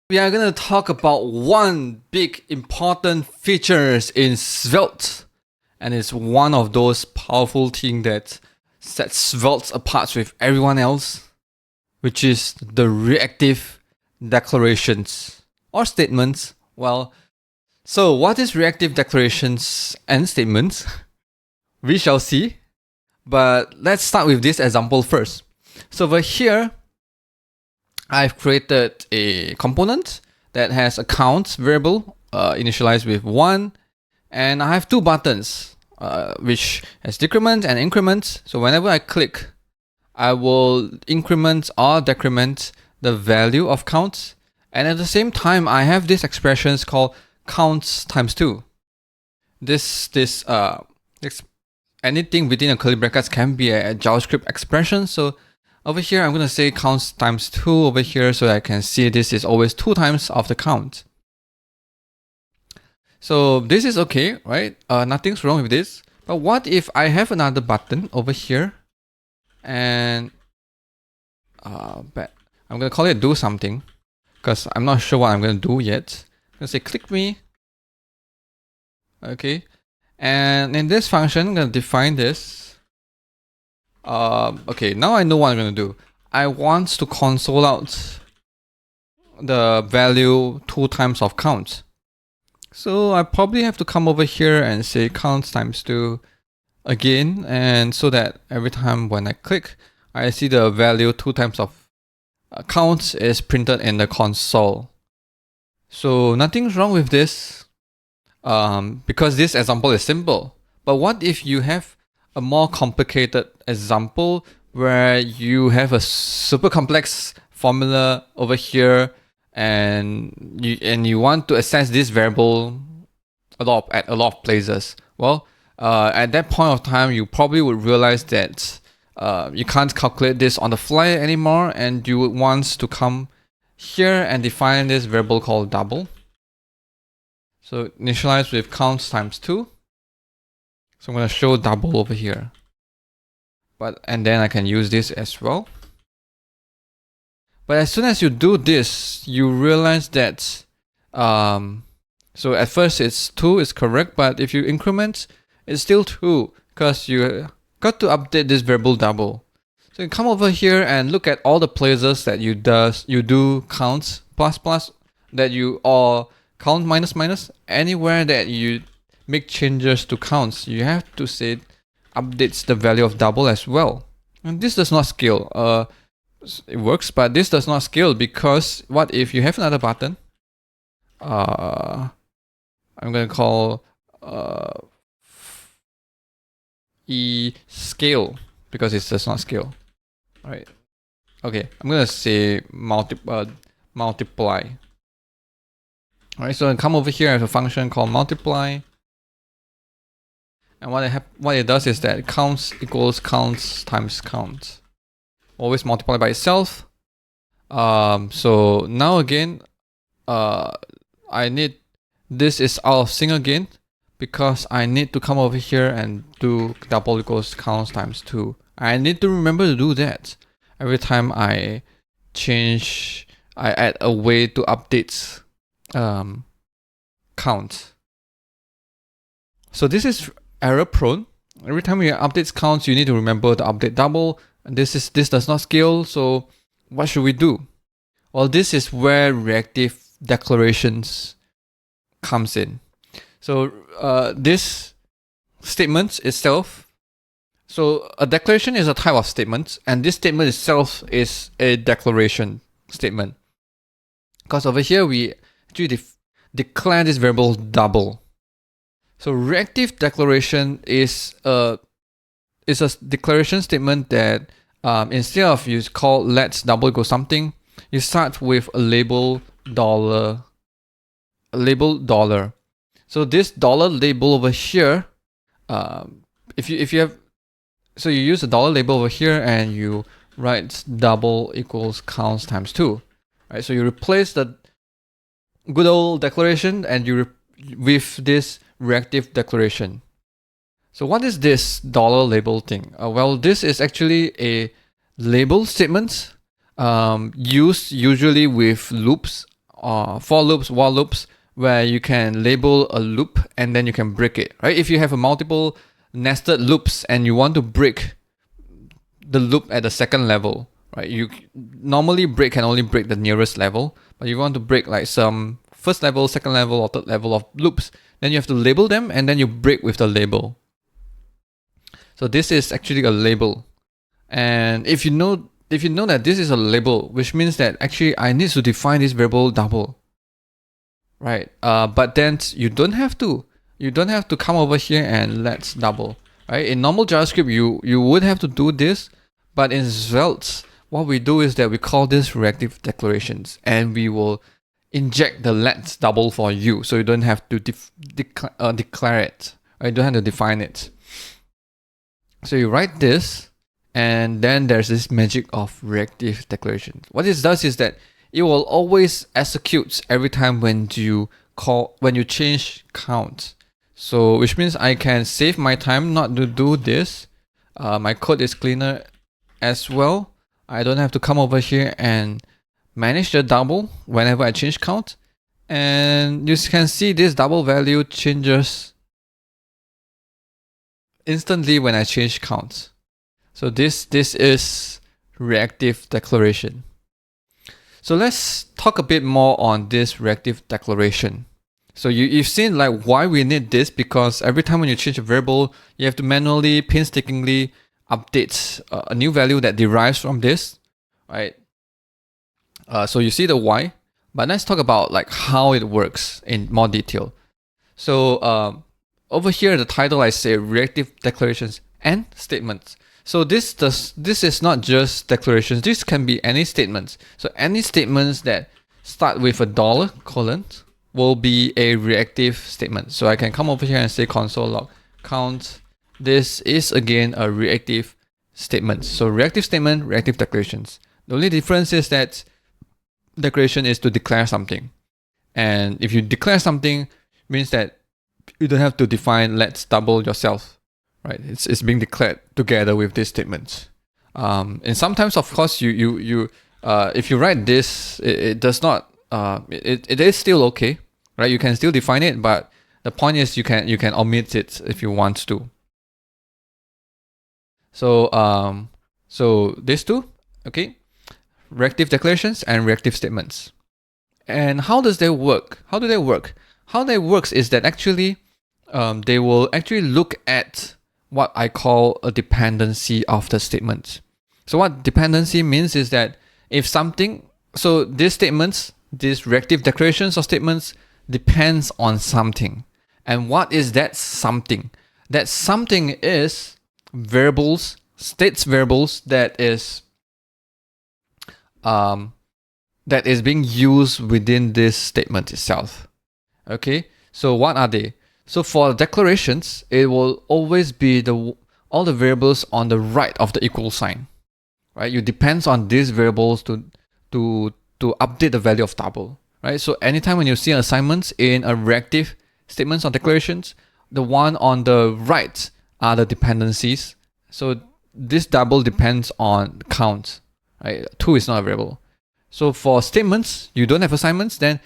We are going to talk about one big important features in Svelte, and it's one of those powerful things that sets Svelte apart with everyone else, which is the reactive declarations or statements. Well, so what is reactive declarations and statements? We shall see, but let's start with this example first. So over here, I've created a component that has a count variable initialized with 1, and I have 2 buttons which has decrement and increment. So whenever I click, I will increment or decrement the value of count, and at the same time I have these expressions called counts times 2. This anything within a curly brackets can be a JavaScript expression. So over here, I'm going to say counts times 2 over here so I can see this is always 2 times of the count. So this is okay, right? Nothing's wrong with this. But what if I have another button over here and but I'm going to call it do something because I'm not sure what I'm going to do yet. I'm going to say click me. Okay. And in this function, I'm going to define this. Okay, now I know what I'm going to do. I want to console out the value 2 times of count. So I probably have to come over here and say count times 2 again, and so that every time when I click, I see the value 2 times of count is printed in the console. So nothing's wrong with this because this example is simple. But what if you have a more complicated example where you have a super complex formula over here and you want to access this variable at a lot of places? Well, at that point of time, you probably would realize that you can't calculate this on the fly anymore, and you would want to come here and define this variable called double. So initialize with count times 2. So I'm going to show double over here. And then I can use this as well. But as soon as you do this, you realize that so at first it's 2 is correct, but if you increment, it's still 2 because you got to update this variable double. So you come over here and look at all the places that you do count plus plus, that you or count minus minus, anywhere that you make changes to counts, you have to say updates the value of double as well. And this does not scale. It works, but this does not scale because what if you have another button? I'm gonna call e scale because it does not scale. All right. Okay, I'm gonna say multiply. All right, so I come over here, I have a function called multiply, and what it does is that counts equals counts times count. Always multiply by itself. So now again, I need this is out of sync again because I need to come over here and do double equals counts times 2. I need to remember to do that every time I add a way to update count. So this is error prone. Every time you update counts, you need to remember to update double. And this does not scale. So what should we do? Well, this is where reactive declarations comes in. So this statement itself. So a declaration is a type of statement, and this statement itself is a declaration statement. Because over here we actually declare this variable double. So reactive declaration is a declaration statement that instead of you call let's double equal something, you start with a label dollar. So this dollar label over here, if you have, so you use a dollar label over here and you write double equals counts times 2, right? So you replace the good old declaration and with this reactive declaration. So what is this dollar label thing? Well, this is actually a label statement used usually with loops, for loops, while loops, where you can label a loop and then you can break it, right? If you have a multiple nested loops and you want to break the loop at the second level, right? You normally can only break the nearest level, but you want to break like some first level, second level, or third level of loops, then you have to label them and then you break with the label. So this is actually a label. And if you know that this is a label, which means that actually I need to define this variable double, right? But then you don't have to come over here and let's double, right? In normal JavaScript, you would have to do this, but in Svelte, what we do is that we call this reactive declarations, and we will inject the let's double for you, so you don't have to declare it, right? You don't have to define it. So you write this, and then there's this magic of reactive declaration. What this does is that it will always execute every time when you change count. So which means I can save my time not to do this. My code is cleaner as well. I don't have to come over here and manage the double whenever I change count. And you can see this double value changes instantly when I change count. So this is reactive declaration. So let's talk a bit more on this reactive declaration. So you've seen like why we need this, because every time when you change a variable, you have to manually, painstakingly update a new value that derives from this, right? So you see the why, but let's talk about like how it works in more detail. So over here, the title I say reactive declarations and statements. So this is not just declarations. This can be any statements. So any statements that start with a $: will be a reactive statement. So I can come over here and say console log count. This is again a reactive statement. So reactive statement, reactive declarations. The only difference is that declaration is to declare something. And if you declare something, means that you don't have to define let's double yourself, right? It's being declared together with this statement. And sometimes, of course, you if you write this, it does not. It is still okay, right? You can still define it, but the point is you can omit it if you want to. So these two, okay, reactive declarations and reactive statements. And how does they work? How do they work? How they works is that actually, they will actually look at what I call a dependency of the statement. So what dependency means is that if something, so these statements, these reactive declarations or statements depends on something. And what is that something? That something is variables, states variables that is being used within this statement itself. Okay, so what are they? So for declarations, it will always be all the variables on the right of the equal sign, right? You depends on these variables to update the value of double, right? So anytime when you see assignments in a reactive statements or declarations, the one on the right are the dependencies. So this double depends on count, right? 2 is not a variable. So for statements, you don't have assignments, then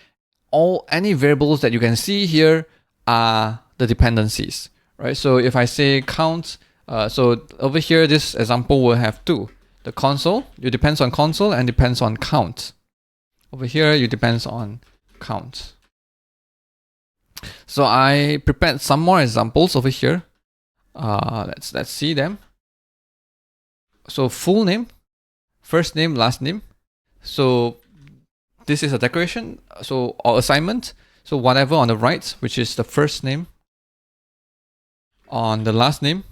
any variables that you can see here are the dependencies, right? So if I say count, so over here, this example will have 2. The console, it depends on console and depends on count. Over here, it depends on count. So I prepared some more examples over here. Let's see them. So full name, first name, last name. So this is a declaration, or assignment. So whatever on the right, which is the first name, on the last name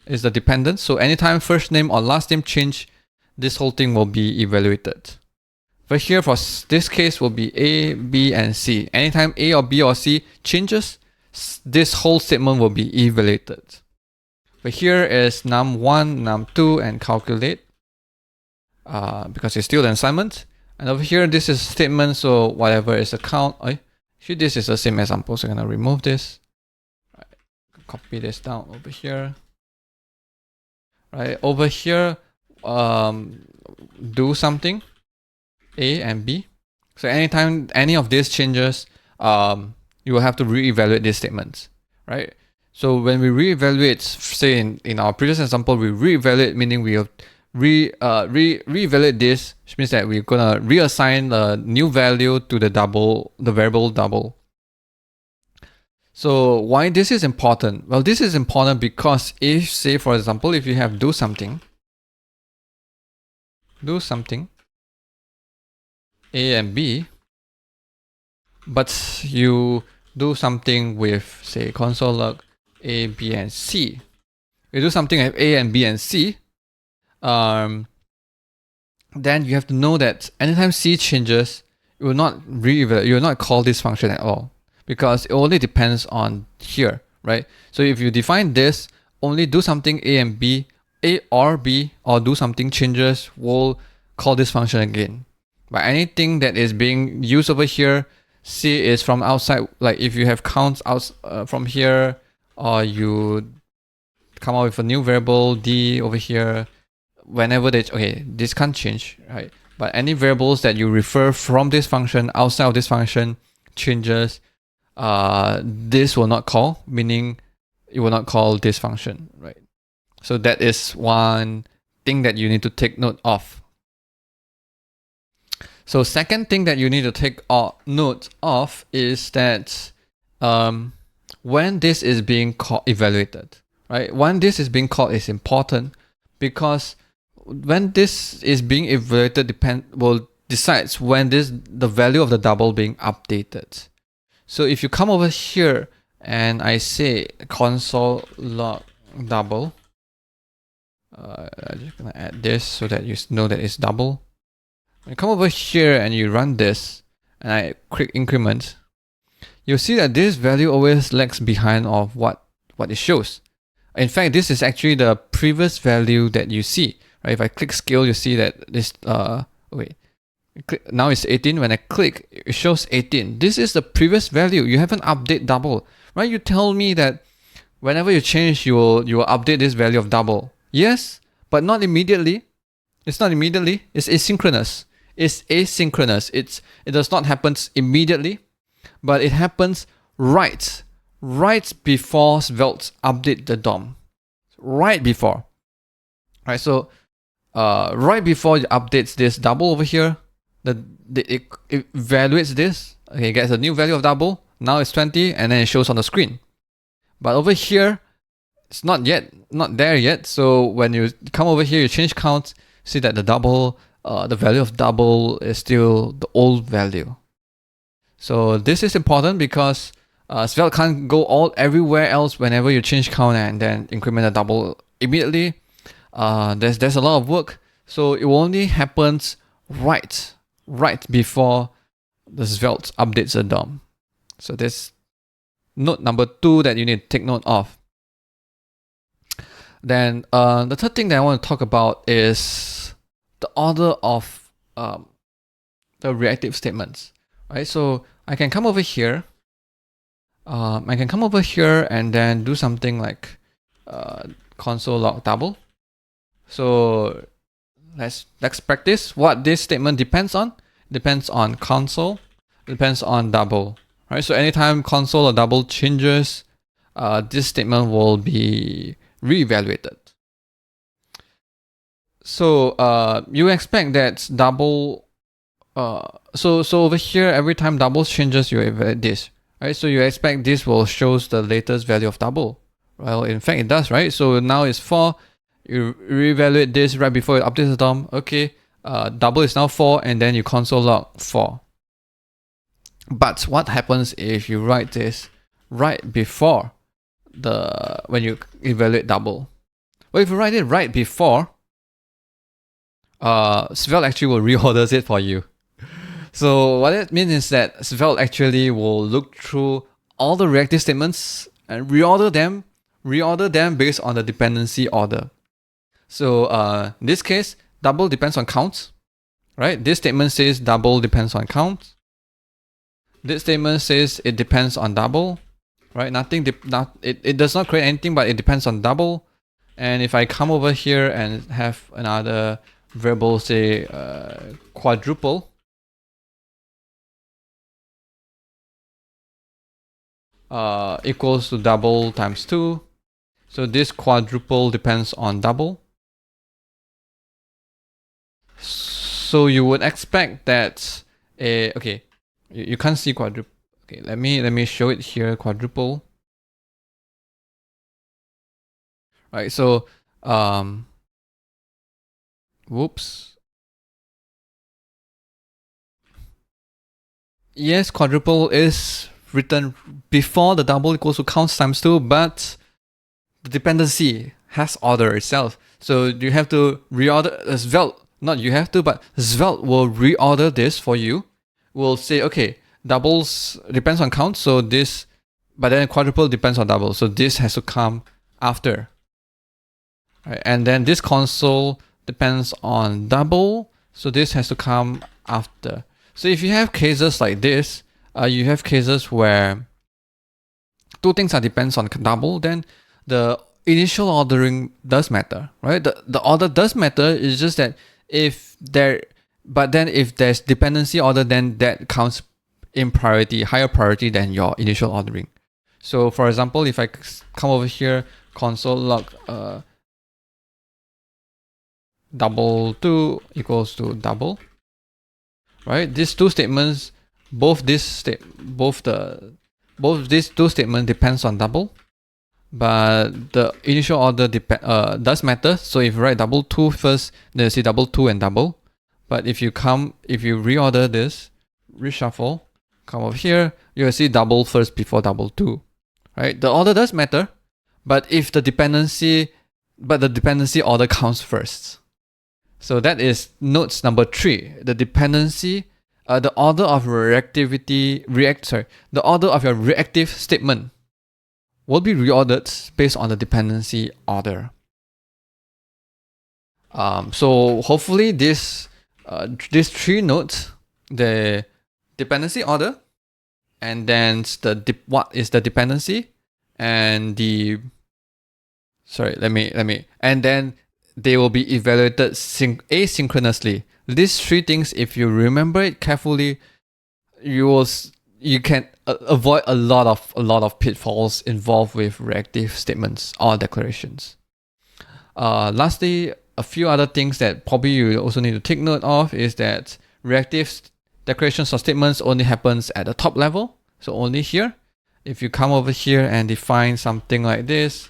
is the dependent. So anytime first name or last name change, this whole thing will be evaluated. But here for this case will be A, B, and C. Anytime A or B or C changes, this whole statement will be evaluated. But here is num1, num2, and calculate, because it's still an assignment. And over here, this is a statement, so whatever is a count. Actually, this is the same example, so I'm gonna remove this. Right. Copy this down over here. Right, over here, do something, A and B. So anytime any of these changes, you will have to reevaluate these statements, right? So when we reevaluate, say in our previous example, we reevaluate, meaning we have reevaluate this, which means that we're gonna reassign a new value to the variable double. So why this is important? Well, this is important because if, say for example, if you have do something, A and B, but you do something with, say, console log A, B, and C. You do something with A and B and C, then you have to know that anytime C changes, you will not you will not call this function at all, because it only depends on here, right? So if you define this, only do something A and B, A or B, or do something changes, will call this function again. But anything that is being used over here, C is from outside, like if you have counts out from here, or you come up with a new variable D over here, whenever this can't change, right? But any variables that you refer from this function outside of this function changes, this will not call, meaning it will not call this function, right? So that is one thing that you need to take note of. So second thing that you need to take note of is that when this is being evaluated, right? When this is being called is important, because when this is being evaluated will decides when the value of the double being updated. So if you come over here and I say console log double, I'm just gonna add this so that you know that it's double. When you come over here and you run this, and I click increment, you'll see that this value always lags behind of what it shows. In fact, this is actually the previous value that you see. Right? If I click scale, you see that this now it's 18. When I click, it shows 18. This is the previous value. You haven't updated double, right? You tell me that whenever you change, you will update this value of double. Yes, but not immediately. It's not immediately. It's asynchronous. It's asynchronous. It does not happen immediately, but it happens right before Svelte update the DOM. Right before. Right. So right before it updates this double over here, it evaluates this. Okay, it gets a new value of double. Now it's 20, and then it shows on the screen. But over here, it's not there yet. So when you come over here, you change count, see that the value of double is still the old value. So this is important because Svelte can't go everywhere else whenever you change count and then increment the double immediately. There's a lot of work, so it only happens right before the Svelte updates the DOM. So that's note number 2 that you need to take note of. Then the third thing that I want to talk about is the order of the reactive statements. Right, so I can come over here. And then do something like console log double. So let's practice what this statement depends on. Depends on console, depends on double. Right, so anytime console or double changes, this statement will be reevaluated. So you expect that double. So over here, every time double changes, you evaluate this. Right, so you expect this will show the latest value of double. Well, in fact, it does, right? So now it's 4. You reevaluate this right before it updates the DOM. Okay, double is now 4, and then you console log 4. But what happens if you write this right before when you evaluate double? Well, if you write it right before, Svelte actually will reorder it for you. So what it means is that Svelte actually will look through all the reactive statements and reorder them based on the dependency order. So in this case, double depends on count, right? This statement says double depends on count. This statement says it depends on double, right? It does not create anything, but it depends on double. And if I come over here and have another variable, say quadruple, equals to double times 2. So this quadruple depends on double. So you would expect that okay, you can't see quadruple. Okay, let me show it here. Quadruple. Right. So whoops. Yes, quadruple is written before the double equals to count times 2, but the dependency has order itself. So you have to reorder Svelte. Not you have to, but Svelte will reorder this for you. Will say, okay, doubles depends on count, so this, but then quadruple depends on double, so this has to come after. Right, and then this console depends on double, so this has to come after. So if you have cases like this, you have cases where two things are depends on double, then the initial ordering does matter, right? The order does matter. It's just that if there's dependency order, then that counts in priority, higher priority than your initial ordering. So for example, if I come over here, console log double 2 equals to double, right? These two statements, both these two statements depends on double, but the initial order does matter. So if you write double 2 first, then you see double 2 and double. But if you reorder this, reshuffle, come over here, you'll see double first before double 2, right? The order does matter, but the dependency order comes first. So that is notes number 3. The dependency, the order of reactivity, the order of your reactive statement will be reordered based on the dependency order. So hopefully these 3 nodes, the dependency order, and then what is the dependency, and and then they will be evaluated asynchronously. These 3 things, if you remember it carefully, you can avoid a lot of pitfalls involved with reactive statements or declarations. Lastly, a few other things that probably you also need to take note of is that reactive declarations or statements only happens at the top level, so only here. If you come over here and define something like this,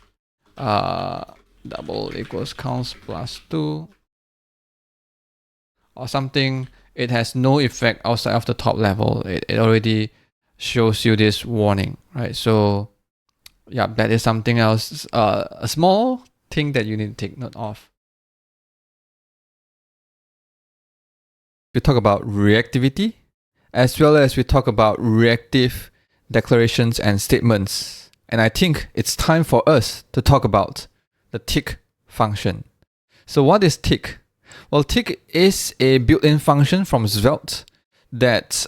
double equals counts plus 2 or something, it has no effect outside of the top level. It already shows you this warning, right? So yeah, that is something else, a small thing that you need to take note of. We talk about reactivity, as well as we talk about reactive declarations and statements. And I think it's time for us to talk about the tick function. So what is tick? Well, tick is a built-in function from Svelte that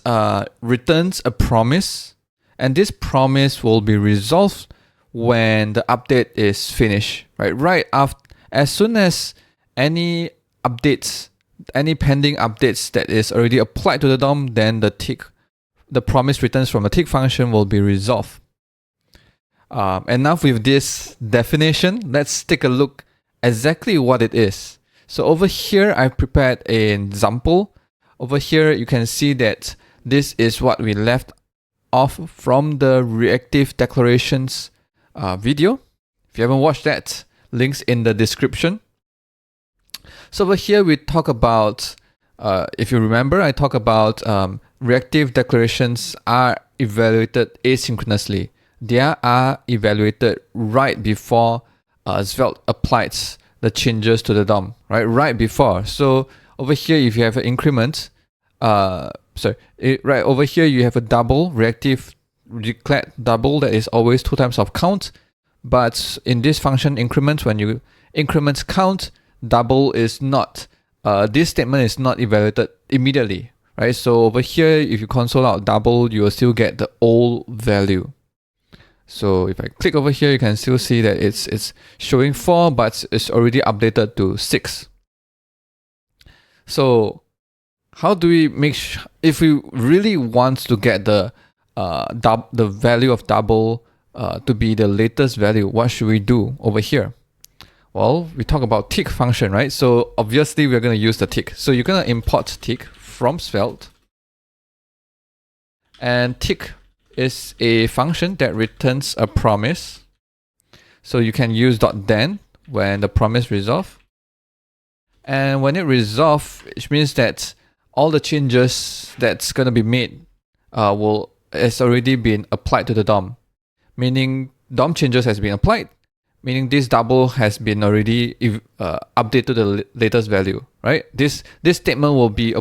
returns a promise, and this promise will be resolved when the update is finished, right after, as soon as any pending updates that is already applied to the DOM, then the promise returns from the tick function will be resolved. Enough with this definition. Let's take a look exactly what it is. So over here, I prepared an example. Over here, you can see that this is what we left off from the reactive declarations video. If you haven't watched that, links in the description. So over here, we talk about, if you remember, I talk about reactive declarations are evaluated asynchronously. They are evaluated right before Svelte applies the changes to the DOM, right before. So over here, if you have an increment, right over here, you have a double reactive declared double that is always 2 times of count. But in this function increment, when you increment count, double is not, this statement is not evaluated immediately, right? So over here, if you console out double, you will still get the old value. So if I click over here, you can still see that it's showing 4, but it's already updated to 6. So how do we make if we really want to get the value of double to be the latest value, what should we do over here? Well, we talk about tick function, right? So obviously we're going to use the tick. So you're going to import tick from Svelte, and tick is a function that returns a promise. So you can use .then when the promise resolve. And when it resolve, it means that all the changes that's going to be made has already been applied to the DOM. Meaning DOM changes has been applied, meaning this double has been already updated to the latest value, right? This statement will be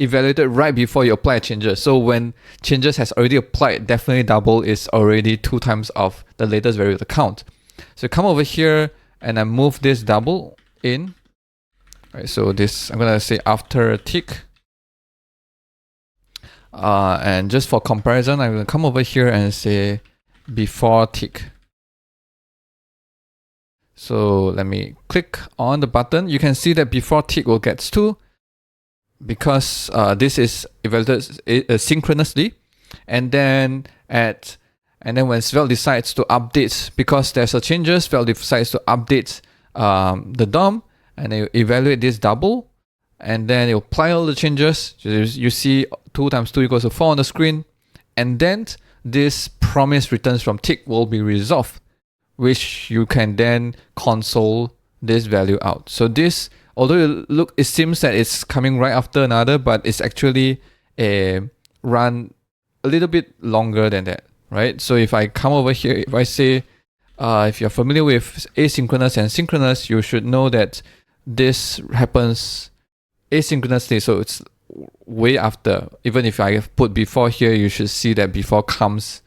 evaluated right before you apply changes. So when changes has already applied, definitely double is already 2 times of the latest value of the count. So come over here and I move this double in. Right, so this, I'm gonna say after tick. And just for comparison, I'm gonna come over here and say before tick. So let me click on the button. You can see that before tick will get 2, because this is evaluated synchronously, and then when Svelte decides to update, because there's a changes, Svelte decides to update the DOM, and they evaluate this double, and then you apply all the changes. You see 2 times 2 equals to 4 on the screen, and then this promise returns from tick will be resolved, which you can then console this value out. So this although it seems that it's coming right after another, but it's actually a run a little bit longer than that, right? So if I come over here, if I say, if you're familiar with asynchronous and synchronous, you should know that this happens asynchronously. So it's way after. Even if I put before here, you should see that before comes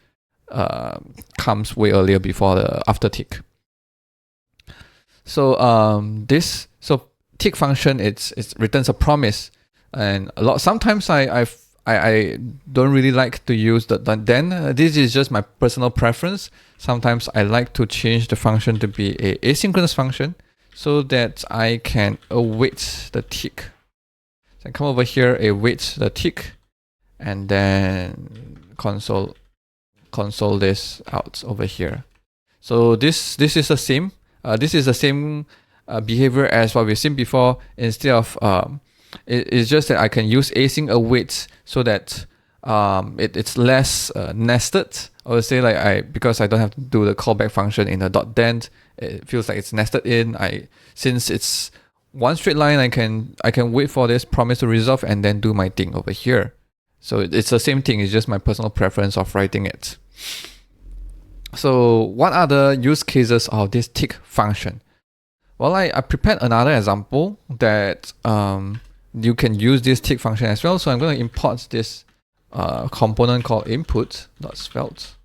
way earlier before the after tick. So so tick function it returns a promise, and sometimes I don't really like to use the then. This is just my personal preference. Sometimes I like to change the function to be a asynchronous function so that I can await the tick. So I come over here, await the tick, and then console this out over here. So this is the same. This is the same behavior as what we've seen before. Instead of it's just that I can use async await so that it's less nested. I would say because I don't have to do the callback function in the .dent, it feels like it's nested in. Since it's one straight line, I can wait for this promise to resolve and then do my thing over here. So it's the same thing. It's just my personal preference of writing it. So what are the use cases of this tick function? Well, I prepared another example that you can use this tick function as well. So I'm going to import this component called input.svelte.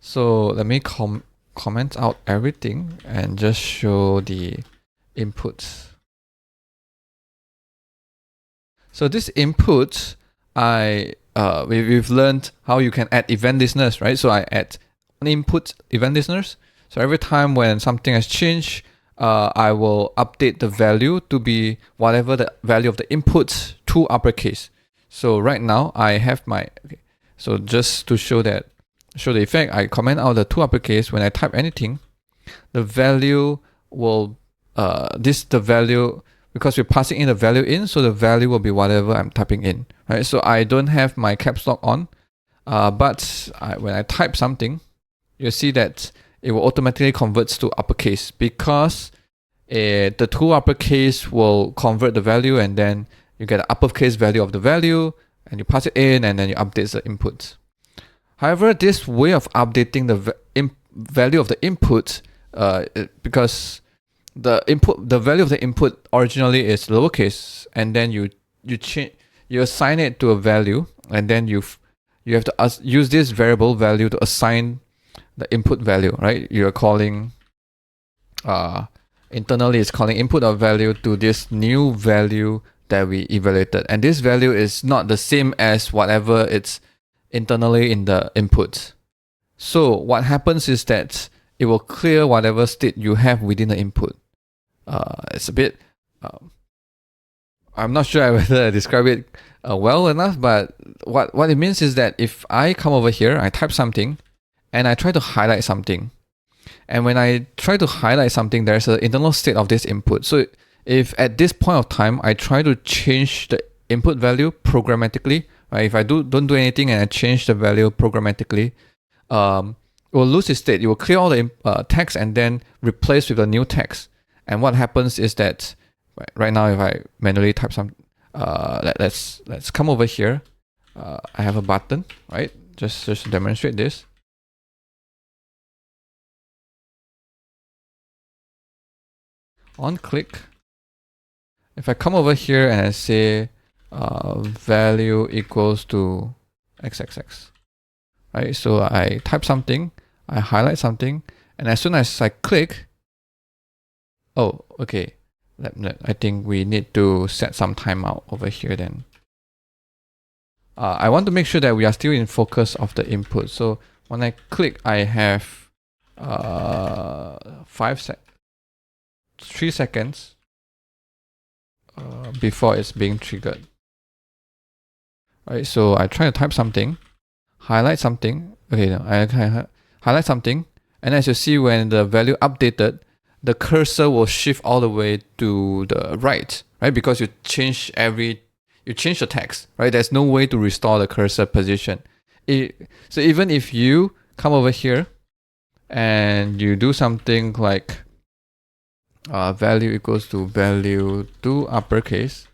So let me comment out everything and just show the inputs. So this input, we've learned how you can add event listeners, right? So I add an input event listeners. So every time when something has changed, I will update the value to be whatever the value of the input to uppercase. So right now I have so just to show the effect, I comment out the to uppercase. When I type anything, the value will the value, because we're passing in the value in, so the value will be whatever I'm typing in, right? So I don't have my caps lock on, but when I type something, you'll see that it will automatically convert to uppercase, because the to uppercase will convert the value, and then you get the uppercase value of the value, and you pass it in, and then you update the input. However, this way of updating the value of the input, because the value of the input originally is lowercase, and then you assign it to a value, and then you have to use this variable value to assign the input value, right? You're calling internally it's calling input of value to this new value that we evaluated, and this value is not the same as whatever it's internally in the input. So what happens is that it will clear whatever state you have within the input. It's a bit I'm not sure whether I describe it well enough, but what it means is that if I come over here, I type something, and I try to highlight something, and when I try to highlight something, there's an internal state of this input. So if at this point of time I try to change the input value programmatically, right? If I don't do anything and I change the value programmatically, it will lose its state. It will clear all the text and then replace with a new text. And what happens is that right now, if I manually type some, let's come over here. I have a button, right? Just to demonstrate this. On click, if I come over here and I say value equals to xxx, right? So I type something, I highlight something, and as soon as I click, oh, okay. I think we need to set some timeout over here then. I want to make sure that we are still in focus of the input. So when I click, I have 3 seconds before it's being triggered. Right, so I try to type something, highlight something. Okay, no, I highlight something, and as you see, when the value updated, the cursor will shift all the way to the right, right? Because you change the text, right? There's no way to restore the cursor position. So even if you come over here and you do something like value equals to value to uppercase.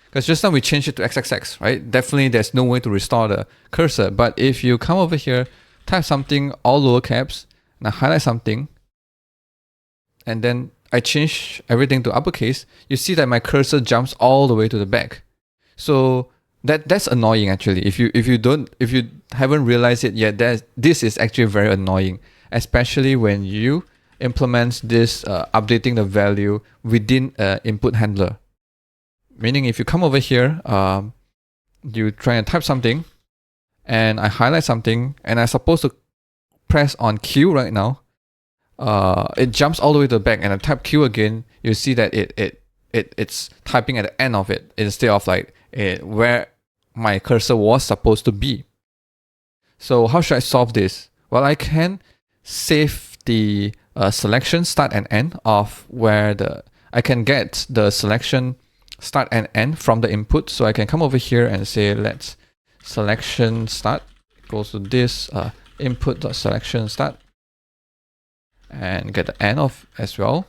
Because just now we changed it to XXX, right? Definitely there's no way to restore the cursor. But if you come over here, type something all lower caps, and I highlight something, and then I change everything to uppercase, you see that my cursor jumps all the way to the back. So that's annoying actually. If you haven't realized it yet, this is actually very annoying, especially when you implement this updating the value within input handler. Meaning if you come over here, you try and type something, and I highlight something, and I'm supposed to press on Q right now. It jumps all the way to the back, and I type Q again. You see that it's typing at the end of it instead of like where my cursor was supposed to be. So how should I solve this? Well, I can save the selection start and end of where I can get the selection start and end from the input. So I can come over here and say let's selection start equals to this input.selection start, and get the end of as well.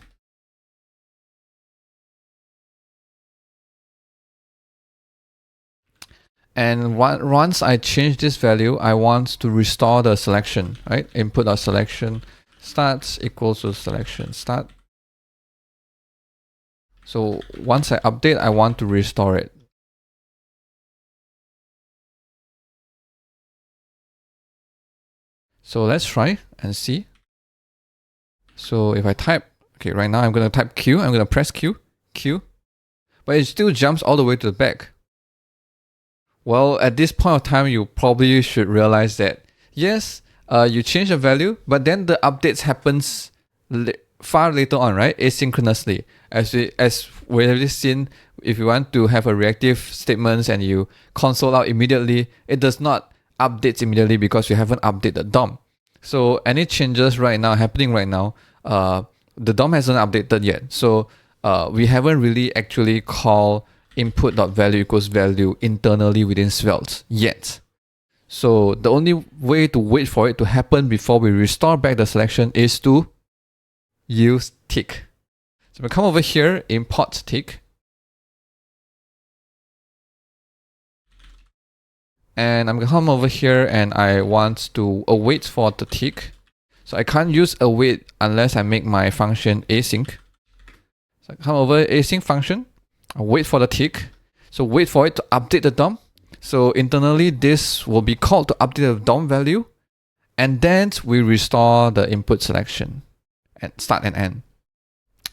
And once I change this value, I want to restore the selection, right? Input.selection starts equals to selection start. So once I update, I want to restore it. So let's try and see. So if I type, okay, right now I'm going to type Q, I'm going to press Q, but it still jumps all the way to the back. Well, at this point of time, you probably should realize that, yes, you change the value, but then the updates happens far later on, right? Asynchronously. As we have seen, if you want to have a reactive statements and you console out immediately, it does not update immediately because you haven't updated the DOM. So any changes happening right now, the DOM hasn't updated yet. So we haven't really actually called input.value equals value internally within Svelte yet. So the only way to wait for it to happen before we restore back the selection is to use tick. So we come over here, import tick, and I'm gonna come over here and I want to await for the tick. So I can't use await unless I make my function async. So I come over async function, I wait for the tick. So wait for it to update the DOM. So internally this will be called to update the DOM value, and then we restore the input selection and start and end.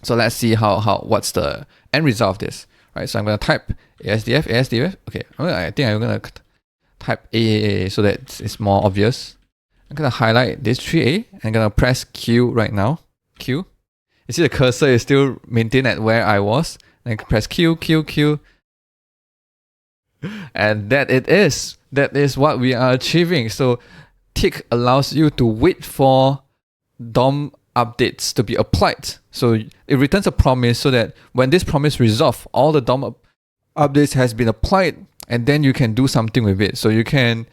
So let's see what's the end result of this. Right, so I'm gonna type ASDF. Okay, I think I'm gonna type AAA so that it's more obvious. I'm gonna highlight this 3A and I'm gonna press Q right now. Q. You see the cursor is still maintained at where I was. And I press Q. And that is what we are achieving. So tick allows you to wait for DOM updates to be applied. So it returns a promise so that when this promise resolves, all the DOM updates has been applied, and then you can do something with it. So you can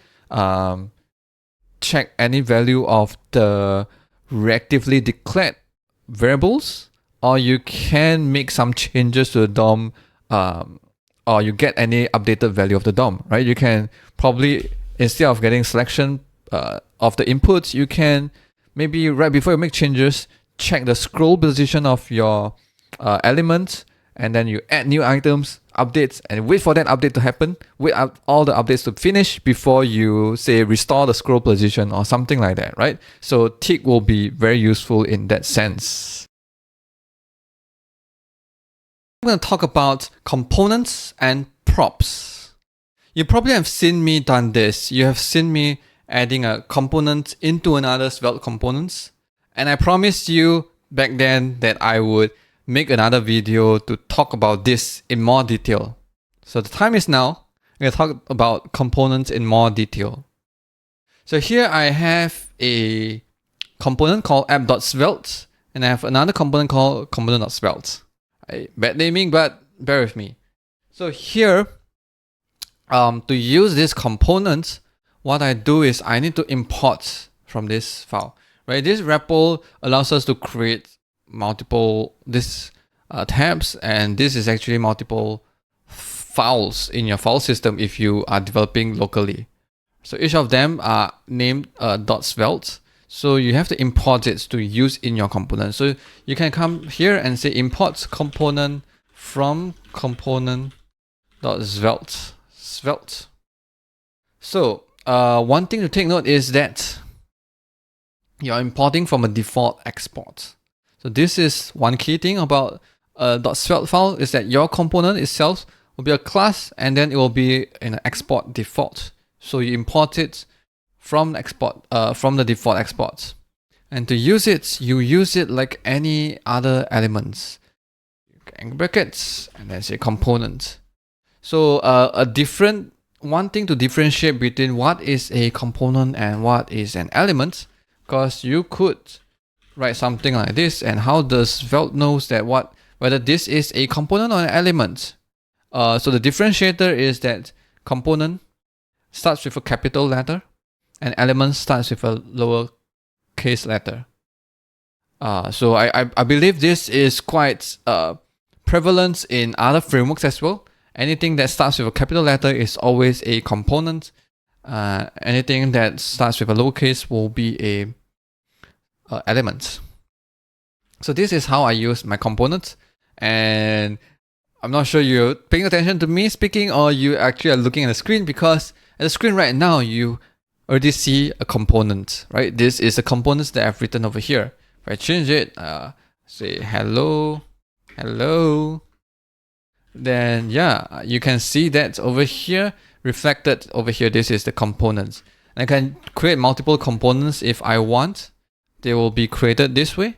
check any value of the reactively declared variables, or you can make some changes to the DOM, or you get any updated value of the DOM, right? You can probably, instead of getting selection of the inputs, you can maybe right before you make changes, check the scroll position of your elements, and then you add new items, updates, and wait for that update to happen. Wait all the updates to finish before you say restore the scroll position or something like that, right? So tick will be very useful in that sense. I'm going to talk about components and props. You probably have seen me done this. You have seen me adding a component into another Svelte components. And I promised you back then that I would make another video to talk about this in more detail. So the time is now. I'm going to talk about components in more detail. So here I have a component called app.svelte, and I have another component called component.svelte. Bad naming, but bear with me. So here, to use this component, what I do is I need to import from this file. right? This REPL allows us to create multiple tabs, and this is actually multiple files in your file system if you are developing locally. So each of them are named .svelte. So you have to import it to use in your component. So you can come here and say import component from component.svelte. Svelte. So one thing to take note is that you're importing from a default export. So this is one key thing about a .svelte file, is that your component itself will be a class, and then it will be in an export default. So you import it from the default exports. And to use it, you use it like any other elements. Angle brackets, and then say component. So one thing to differentiate between what is a component and what is an element, because you could write something like this, and how does Svelte knows that whether this is a component or an element? So the differentiator is that component starts with a capital letter, and element starts with a lower case letter. So I believe this is quite prevalent in other frameworks as well. Anything that starts with a capital letter is always a component. Anything that starts with a lowercase will be a element. So this is how I use my components, and I'm not sure you're paying attention to me speaking, or you actually are looking at the screen, because at the screen right now you already see a component, right? This is the components that I've written over here. If I change it, say hello, then yeah, you can see that over here, reflected over here, this is the components. And I can create multiple components if I want. They will be created this way.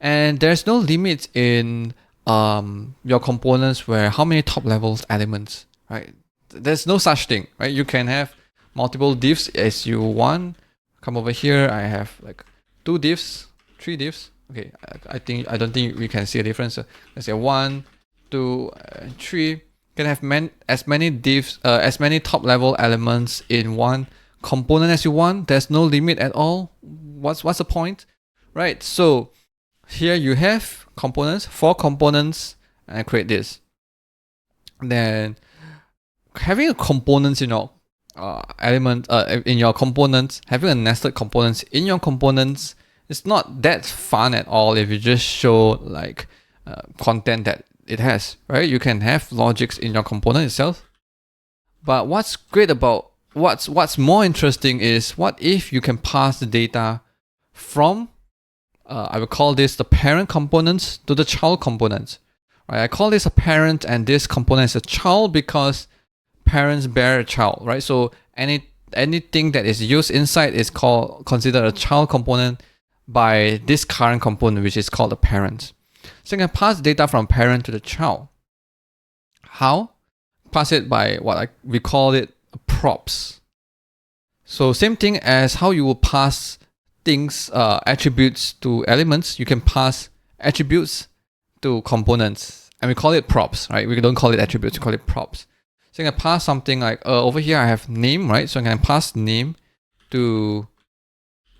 And there's no limit in your components where how many top levels elements, right? There's no such thing, right? You can have multiple divs as you want. Come over here, I have like 2 divs, 3 divs. Okay, I don't think we can see a difference. So let's say 1, 2, 3. You can have as many divs, as many top level elements in one component as you want. There's no limit at all. What's the point, right? So here you have components, 4 components, and I create this. Then having a components in your in your components, having a nested components in your components, it's not that fun at all if you just show like content that it has, right? You can have logics in your component itself. But what's great about what's more interesting is what if you can pass the data from I will call this the parent components to the child components. Right? I call this a parent, and this component is a child because parents bear a child, right? So anything that is used inside is considered a child component by this current component, which is called the parent. So you can pass data from parent to the child. How? Pass it by we call it props. So same thing as how you will pass things, attributes to elements, you can pass attributes to components, and we call it props, right? We don't call it attributes, we call it props. So you can pass something like over here I have name, right? So I can pass name to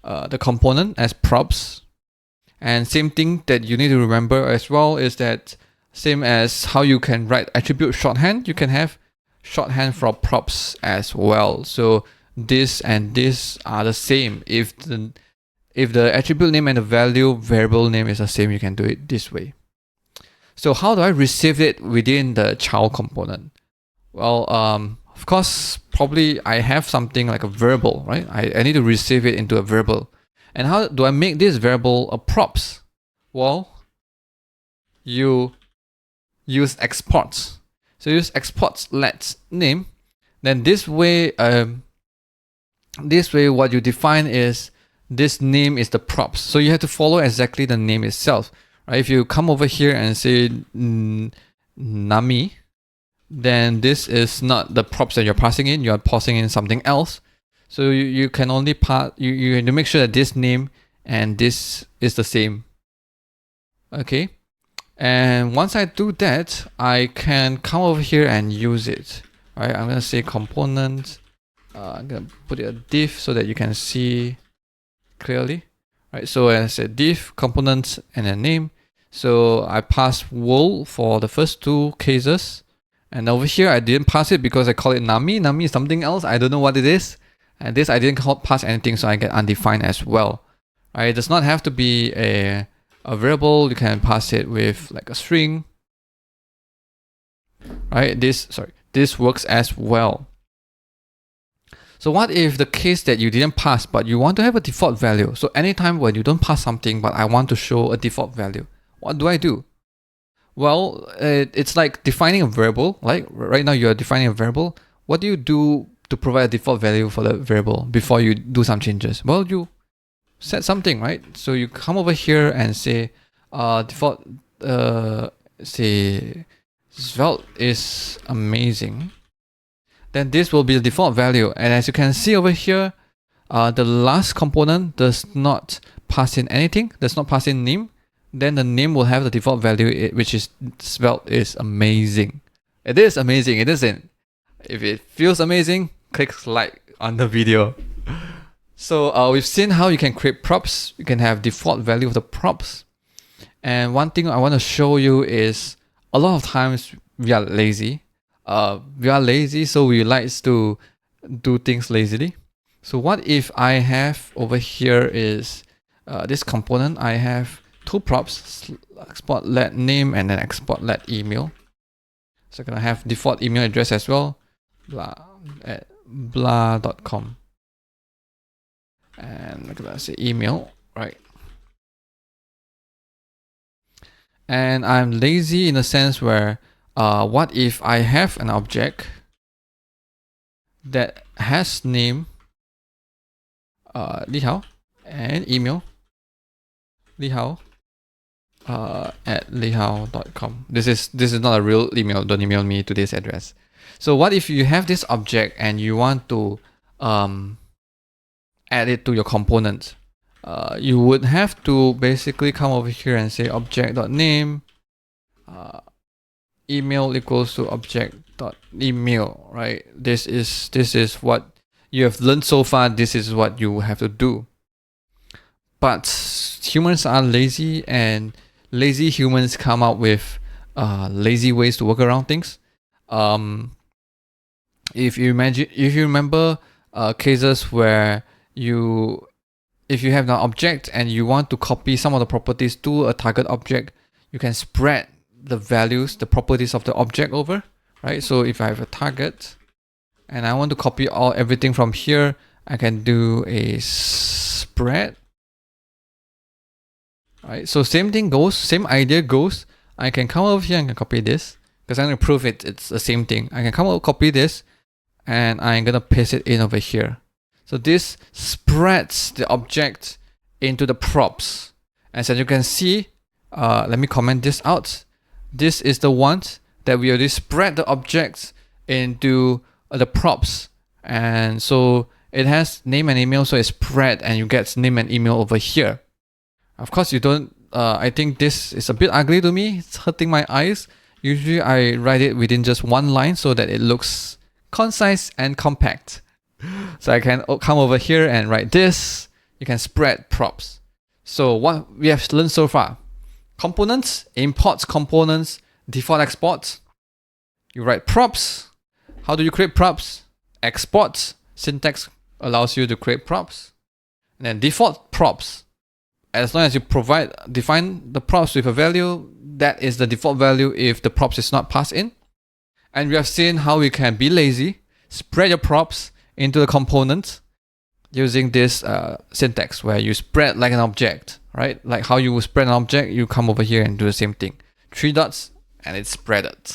the component as props. And same thing that you need to remember as well is that same as how you can write attribute shorthand, you can have shorthand for props as well. So this and this are the same. If the attribute name and the value variable name is the same, you can do it this way. So how do I receive it within the child component? Well, of course, probably I have something like a variable, right? I need to receive it into a variable. And how do I make this variable a props? Well, you use exports. So use exports let name. Then this way what you define is this name is the props. So you have to follow exactly the name itself. Right? If you come over here and say Nami, then this is not the props that you're passing in. You're passing in something else. So you can only pass. You have to make sure that this name and this is the same. Okay. And once I do that, I can come over here and use it. Right? I'm gonna say component. I'm gonna put it a div so that you can see clearly. right? So I said div component and a name. So I passed wool for the first two cases. And over here, I didn't pass it because I call it Nami. Nami is something else. I don't know what it is. And this, I didn't pass anything, so I get undefined as well. Right? It does not have to be a variable. You can pass it with like a string. Right? This works as well. So what if the case that you didn't pass, but you want to have a default value? So anytime when you don't pass something, but I want to show a default value, what do I do? Well, it's like defining a variable. Like right now you're defining a variable. What do you do to provide a default value for the variable before you do some changes? Well, you set something, right? So you come over here and say default, say Svelte is amazing. Then this will be the default value. And as you can see over here, the last component does not pass in anything, does not pass in name. Then the name will have the default value, which is Svelte is amazing. It is amazing, it isn't. If it feels amazing, click like on the video. So we've seen how you can create props. You can have default value of the props. And one thing I want to show you is a lot of times we are lazy. So we like to do things lazily. So what if I have over here is this component, I have two props, export let name and then export let email. So I'm gonna have default email address as well, blah@blah.com. And I'm gonna say email, right? And I'm lazy in a sense where what if I have an object that has name Li Hao and email Li Hao at lihao.com. This is not a real email. Don't email me to this address. So what if you have this object and you want to add it to your component? You would have to basically come over here and say object.name email equals to object.email, right? This is what you have learned so far. This is what you have to do. But humans are lazy, and lazy humans come up with lazy ways to work around things. If you remember cases where if you have an object and you want to copy some of the properties to a target object, you can spread the values, the properties of the object over, right? So if I have a target and I want to copy everything from here, I can do a spread. Right, so same idea goes. I can come over here and can copy this because I'm going to prove it's the same thing. I can come over, copy this, and I'm going to paste it in over here. So this spreads the object into the props. As you can see, let me comment this out. This is the one that we already spread the objects into the props. And so it has name and email, so it's spread and you get name and email over here. Of course, you don't, I think this is a bit ugly to me. It's hurting my eyes. Usually I write it within just one line so that it looks concise and compact. So I can come over here and write this. You can spread props. So what we have learned so far: components, imports components, default exports. You write props. How do you create props? Exports. Syntax allows you to create props. And then default props. As long as you define the props with a value, that is the default value if the props is not passed in. And we have seen how you can be lazy, spread your props into the component using this syntax where you spread like an object, right? Like how you would spread an object, you come over here and do the same thing. 3 dots and it's spreaded.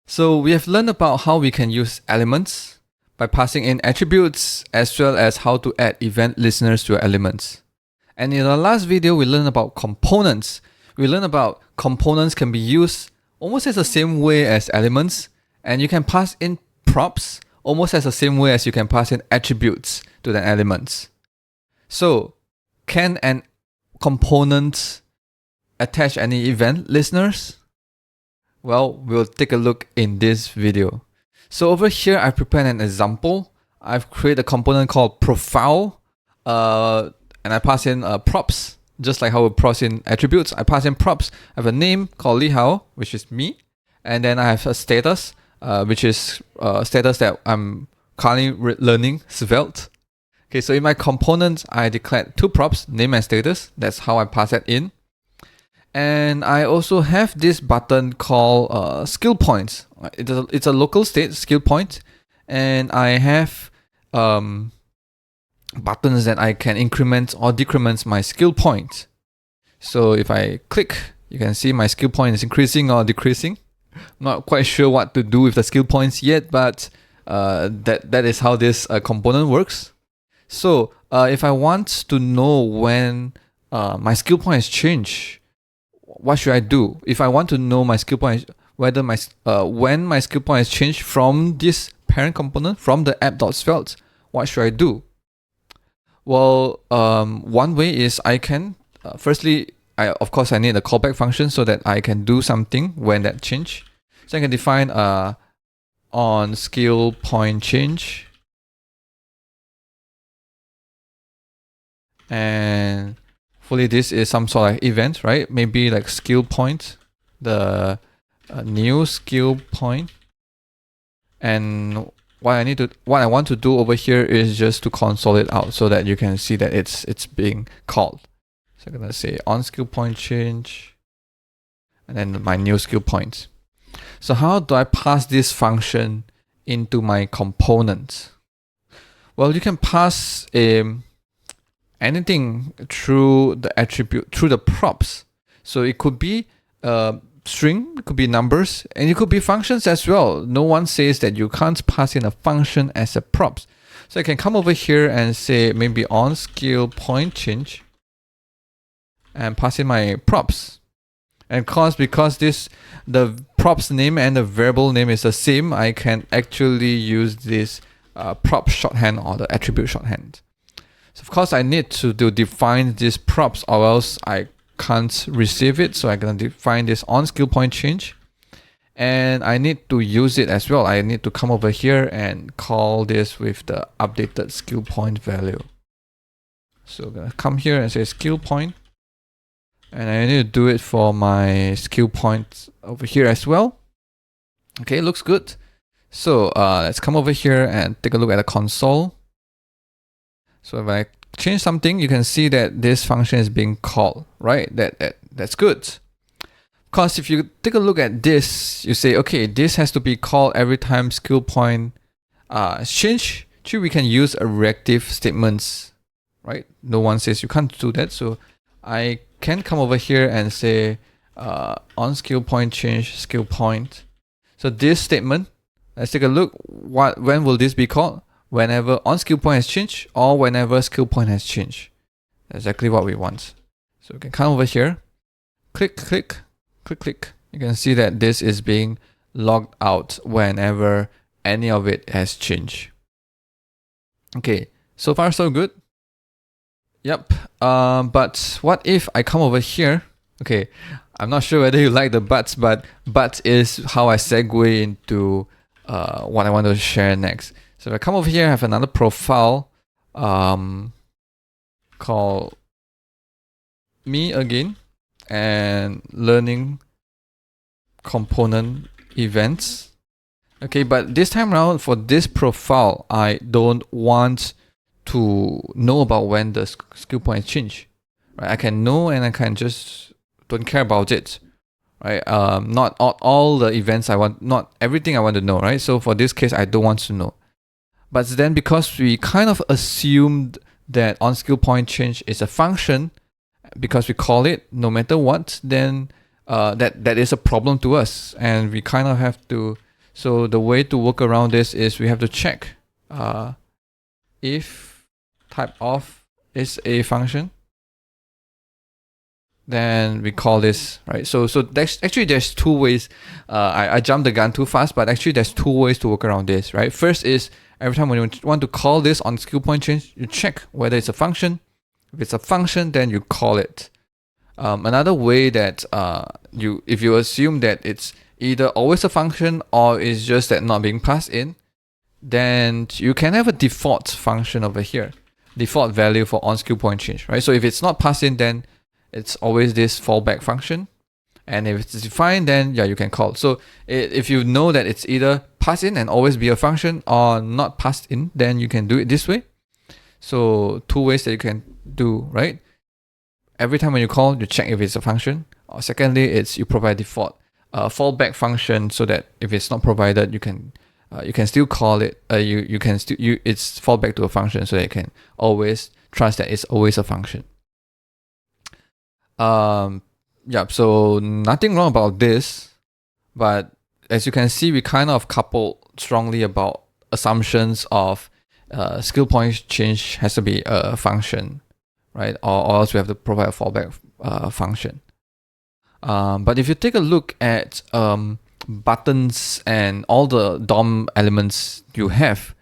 So we have learned about how we can use elements by passing in attributes, as well as how to add event listeners to your elements. And in our last video, we learned about components. We learned about components can be used almost as the same way as elements, and you can pass in props almost as the same way as you can pass in attributes to the elements. So, can an component attach any event listeners? Well, we'll take a look in this video. So over here, I've prepared an example. I've created a component called profile. and I pass in props, just like how we pass in attributes. I pass in props. I have a name called Li Hao, which is me, and then I have a status, which is status that I'm currently learning Svelte. Okay, so in my components, I declared two props, name and status. That's how I pass that in. And I also have this button called skill points. It's a local state skill point, and I have buttons that I can increment or decrement my skill point. So if I click, you can see my skill point is increasing or decreasing. Not quite sure what to do with the skill points yet, but that is how this component works. So if I want to know when my skill point has changed, what should I do? If I want to know my skill point, whether when my skill point has changed from this parent component, from the app.svelte, what should I do? Well, one way is I can, firstly, of course I need a callback function so that I can do something when that change. So I can define on skill point change. And hopefully this is some sort of event, right? Maybe like skill point, the new skill point. And what I want to do over here is just to console it out so that you can see that it's being called. So I'm gonna say on skill point change, and then my new skill point. So how do I pass this function into my component? Well, you can pass anything through the attribute, through the props. So it could be string, it could be numbers, and it could be functions as well. No one says that you can't pass in a function as a props. So I can come over here and say maybe on skill point change and pass in my props. And because the props name and the variable name is the same, I can actually use this prop shorthand or the attribute shorthand. So of course I need to define these props or else I can't receive it. So I'm going to define this on skill point change, and I need to use it as well. I need to come over here and call this with the updated skill point value. So I'm going to come here and say skill point, and I need to do it for my skill point over here as well. Okay, looks good. So let's come over here and take a look at the console. So if I change something, you can see that this function is being called, right? That's good. Because if you take a look at this, you say, okay, this has to be called every time skill point change. Actually, we can use a reactive statements, right? No one says you can't do that. So I can come over here and say on skill point change skill point. So this statement, let's take a look. When will this be called? Whenever on skill point has changed or whenever skill point has changed. That's exactly what we want. So we can come over here, click, click, click, click. You can see that this is being logged out whenever any of it has changed. Okay, so far so good. Yep. But what if I come over here? Okay, I'm not sure whether you like the buts, but but is how I segue into what I want to share next. So if I come over here, I have another profile called me again, and learning component events. Okay, but this time around for this profile, I don't want to know about when the skill point change. Right? I can know and I can just don't care about it. Right? Not all the events I want, not everything I want to know, right? So for this case, I don't want to know. But then because we kind of assumed that on skill point change is a function, because we call it no matter what, then that is a problem to us, and we kind of have to. So the way to work around this is we have to check if type of is a function, then we call this, right? So there's two ways. I jumped the gun too fast, but actually there's two ways to work around this, right? First is every time when you want to call this on skill point change, you check whether it's a function. If it's a function, then you call it. Another way that if you assume that it's either always a function or it's just that not being passed in, then you can have a default function over here. default value for onSkillPointChange, right? So if it's not passed in, then it's always this fallback function. And if it's defined, then yeah, you can call. So if you know that it's either passed in and always be a function or not passed in, then you can do it this way. So 2 ways that you can do, right? Every time when you call, you check if it's a function. Or secondly, it's you provide default fallback function so that if it's not provided, you can still call it. It's fallback to a function so that you can always trust that it's always a function. Yeah, so nothing wrong about this, but as you can see, we kind of coupled strongly about assumptions of skill point change has to be a function, right? Or else we have to provide a fallback function. But if you take a look at buttons and all the DOM elements you have,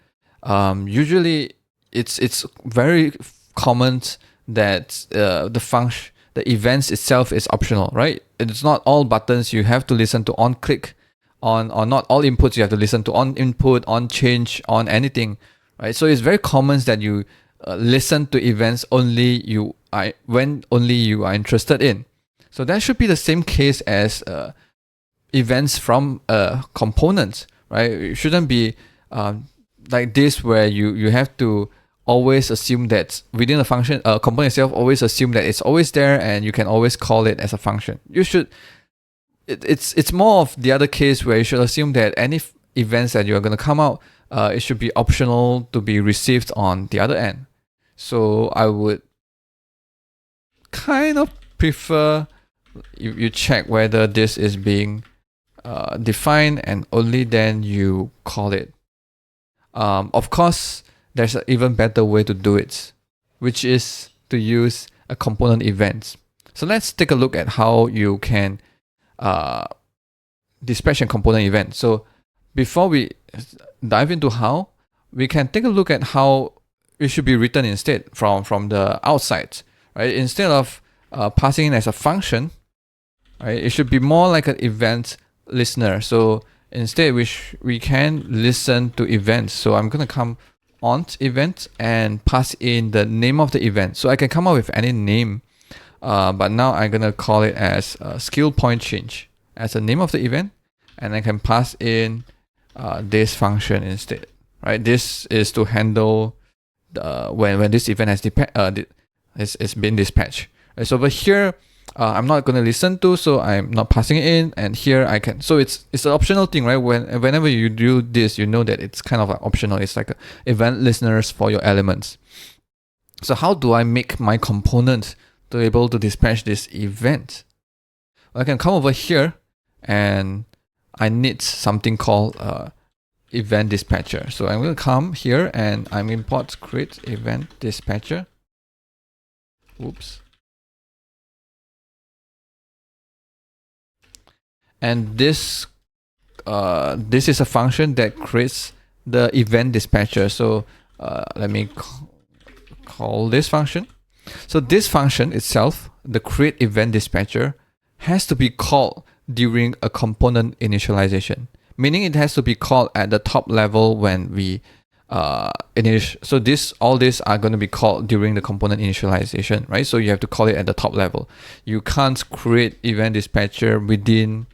usually it's very common that the events itself is optional, right? It's not all buttons you have to listen to on click, or not all inputs you have to listen to on input, on change, on anything, right? So it's very common that you listen to events when only you are interested in. So that should be the same case as events from components, right? It shouldn't be like this where you have to always assume that within a function, component itself, always assume that it's always there and you can always call it as a function. You should, it's more of the other case where you should assume that any events that you're going to come out, it should be optional to be received on the other end. So I would kind of prefer you check whether this is being defined and only then you call it. Of course, there's an even better way to do it, which is to use a component event. So let's take a look at how you can dispatch a component event. So before we dive into how, we can take a look at how it should be written instead from the outside, right? Instead of passing in as a function, right, it should be more like an event listener. So instead, we can listen to events. So I'm going to come onT event and pass in the name of the event. So I can come up with any name, but now I'm going to call it as skill point change as the name of the event, and I can pass in this function instead, right? This is to handle when this event has been dispatched. Right, so over here, I'm not going to listen to, so I'm not passing it in, and here I can. So it's an optional thing, right? Whenever you do this, you know that it's kind of optional. It's like event listeners for your elements. So how do I make my component to be able to dispatch this event? Well, I can come over here, and I need something called event dispatcher. So I'm going to come here, and I'm import create event dispatcher. Oops. And this is a function that creates the event dispatcher. So let me call this function. So this function itself, the create event dispatcher, has to be called during a component initialization, meaning it has to be called at the top level when we so all these are going to be called during the component initialization, right? So you have to call it at the top level. You can't create event dispatcher within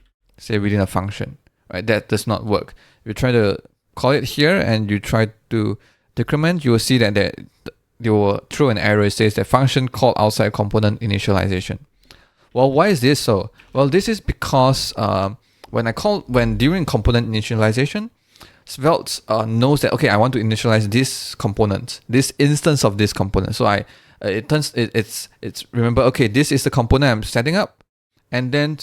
a function, right? That does not work. If you try to call it here and you try to decrement, you will see that you will throw an error. It says that function called outside component initialization. Well, why is this so? Well, this is because when during component initialization, Svelte knows that, okay, I want to initialize this component, this instance of this component. So remember, okay, this is the component I'm setting up, and then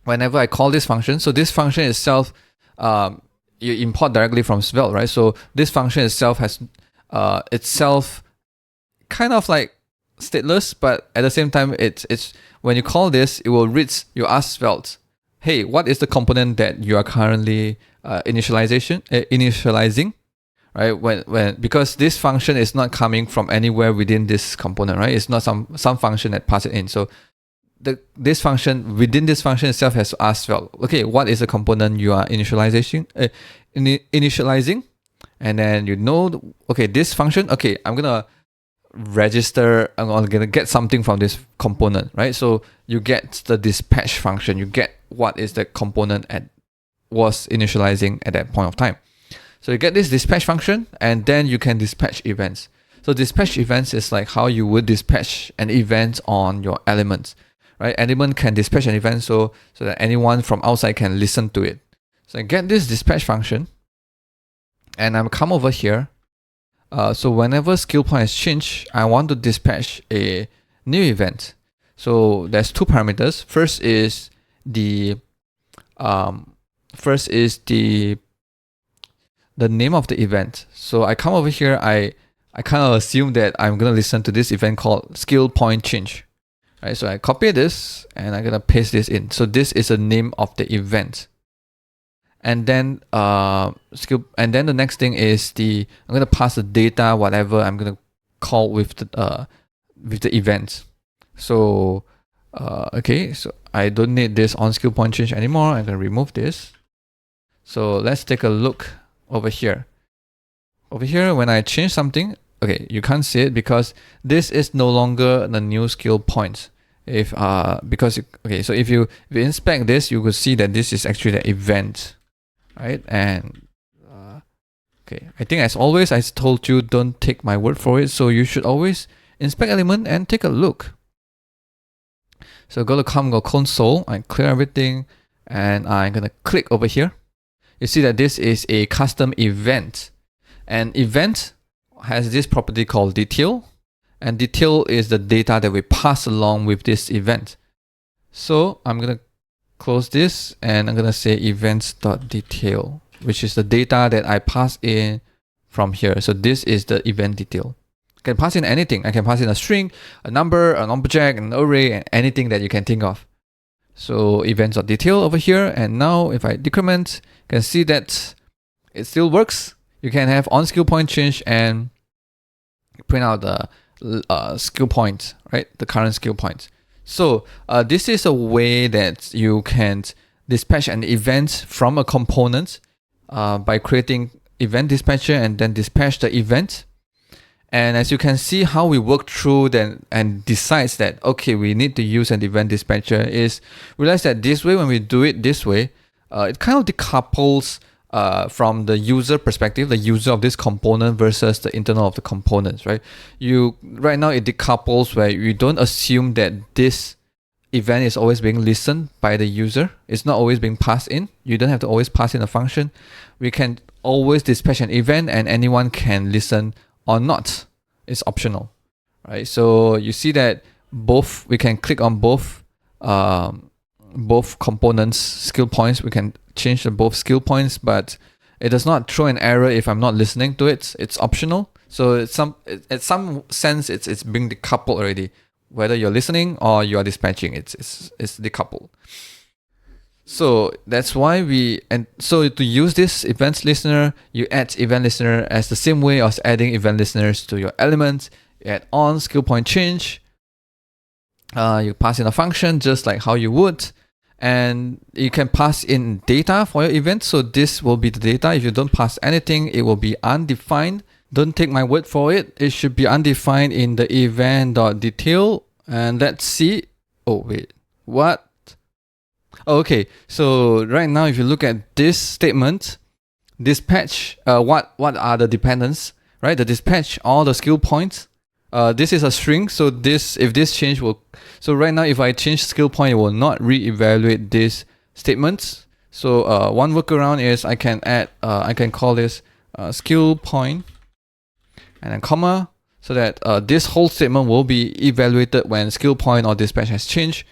whenever I call this function, so this function itself, you import directly from Svelte, right? So this function itself has itself kind of like stateless, but at the same time, it's when you call this, it will read. You ask Svelte, hey, what is the component that you are currently initializing, right? Because this function is not coming from anywhere within this component, right? It's not some function that passes it in. So this function within this function itself has to ask Svelte, okay, what is the component you are initializing, and then okay, this function, okay, I'm gonna register, I'm gonna get something from this component, right? So you get the dispatch function, you get what is the component was initializing at that point of time. So you get this dispatch function, and then you can dispatch events. So dispatch events is like how you would dispatch an event on your elements, right? Element can dispatch an event so that anyone from outside can listen to it. So I get this dispatch function, and I'm come over here. So whenever skill point is changed, I want to dispatch a new event. So there's two parameters. First is the name of the event. So I come over here, I kind of assume that I'm gonna listen to this event called skill point change. Right, so I copy this and I'm gonna paste this in. So this is the name of the event. And then the next thing is I'm gonna pass the data, whatever I'm gonna call with the event. So okay, so I don't need this on skill point change anymore. I'm gonna remove this. So let's take a look over here. Over here, when I change something, okay, you can't see it because this is no longer the new skill point. So if you inspect this, you will see that this is actually the event, right? And okay, I think as always, I told you don't take my word for it. So you should always inspect element and take a look. So go console, I clear everything, and I'm gonna click over here. You see that this is a custom event. An event has this property called detail, and detail is the data that we pass along with this event. So I'm gonna close this and I'm gonna say events.detail, which is the data that I pass in from here. So this is the event detail. I can pass in anything. I can pass in a string, a number, an object, an array, and anything that you can think of. So events.detail over here, and now if I decrement, you can see that it still works. You can have on skill point change and print out the skill point, right? The current skill point. So this is a way that you can dispatch an event from a component by creating event dispatcher and then dispatch the event. And as you can see, how we work through then and decides that, okay, we need to use an event dispatcher is realize that this way, when we do it this way, it kind of decouples from the user perspective, the user of this component versus the internal of the components, right? Right now it decouples where you don't assume that this event is always being listened by the user. It's not always being passed in. You don't have to always pass in a function. We can always dispatch an event and anyone can listen or not. It's optional, right? So you see that we can click on both components skill points. We can change both skill points, but it does not throw an error if I'm not listening to it. It's optional. So at some sense it's being decoupled already. Whether you're listening or you are dispatching, it's decoupled. So that's why so to use this event listener, you add event listener as the same way as adding event listeners to your elements. You add on skill point change. You pass in a function just like how you would, and you can pass in data for your event. So this will be the data. If you don't pass anything, it will be undefined. Don't take my word for it. It should be undefined in the event.detail. And let's see. Oh, wait. What? Okay. So right now, if you look at this statement, dispatch, what are the dependents, right? The dispatch, all the skill points. This is a string. So if this change so right now, if I change skill point, it will not re-evaluate these statements. So one workaround is I can call this skill point and then comma, so that this whole statement will be evaluated when skill point or dispatch has changed.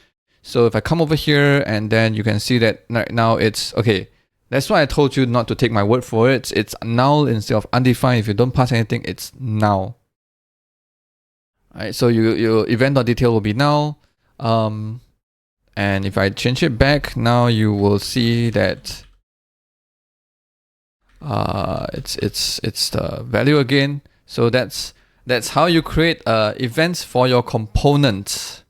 So if I come over here and then you can see that right now it's okay. That's why I told you not to take my word for it. It's null instead of undefined. If you don't pass anything, it's null. Alright, so your event.detail will be null. And if I change it back, now you will see that it's the value again. So that's how you create events for your components.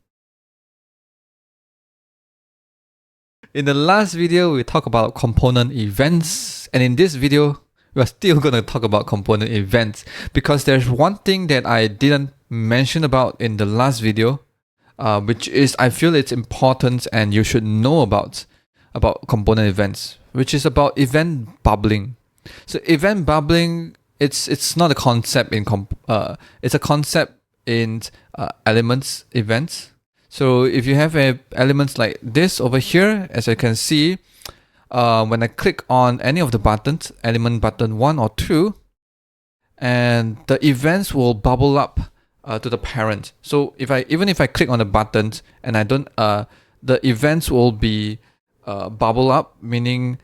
In the last video, we talked about component events, and in this video, we are still going to talk about component events, because there's one thing that I didn't mention about in the last video, which is I feel it's important and you should know about component events, which is about event bubbling. So event bubbling, it's not a concept in it's a concept in elements events. So if you have elements like this over here, as you can see, when I click on any of the buttons, element button 1 or 2, and the events will bubble up to the parent. So even if I click on the buttons and I don't, the events will be bubble up, meaning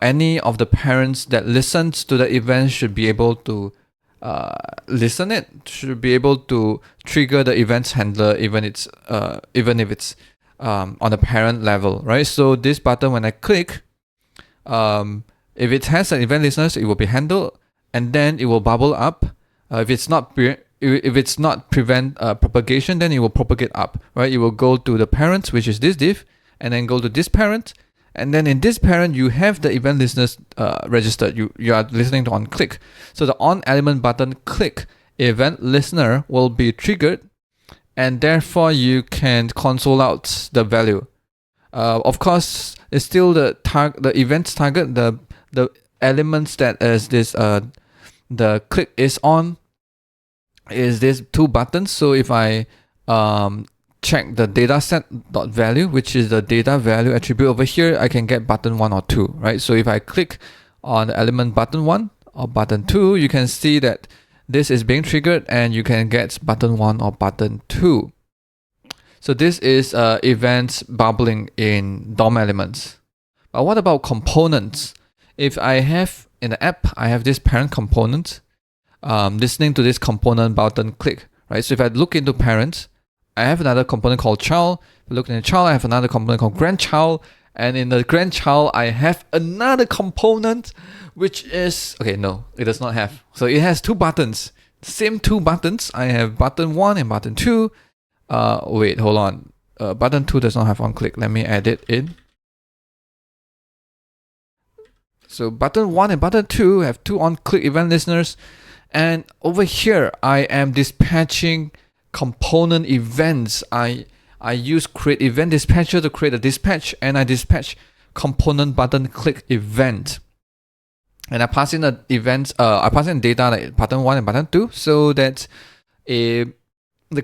any of the parents that listens to the event should be able to should be able to trigger the events handler, even if it's on the parent level, right? So this button, when I click, if it has an event listeners, it will be handled, and then it will bubble up. If it's not prevent propagation, then it will propagate up, right? It will go to the parent, which is this div, and then go to this parent, and then in this parent you have the event listeners registered. You are listening to on click. So the on element button click event listener will be triggered, and therefore you can console out the value. Of course, it's still the events target, the elements that is this the click is on is these two buttons. So if I check the dataset.value, which is the data value attribute over here, I can get button 1 or 2, right? So if I click on the element button 1 or button 2, you can see that this is being triggered and you can get button 1 or button 2. So this is events bubbling in DOM elements. But what about components? If I have in the app, I have this parent component, listening to this component button click, right? So if I look into parents, I have another component called child. If I look in the child, I have another component called grandchild. And in the grandchild, I have another component, which is, okay, no, it does not have. So it has two buttons, same two buttons. I have button 1 and button 2. Wait, hold on. Button 2 does not have on click. Let me add it in. So button 1 and button 2 have two on click event listeners. And over here, I am dispatching component events. I use create event dispatcher to create a dispatch, and I dispatch component button click event. And I pass in the events, I pass in data like button 1 and button 2, so that the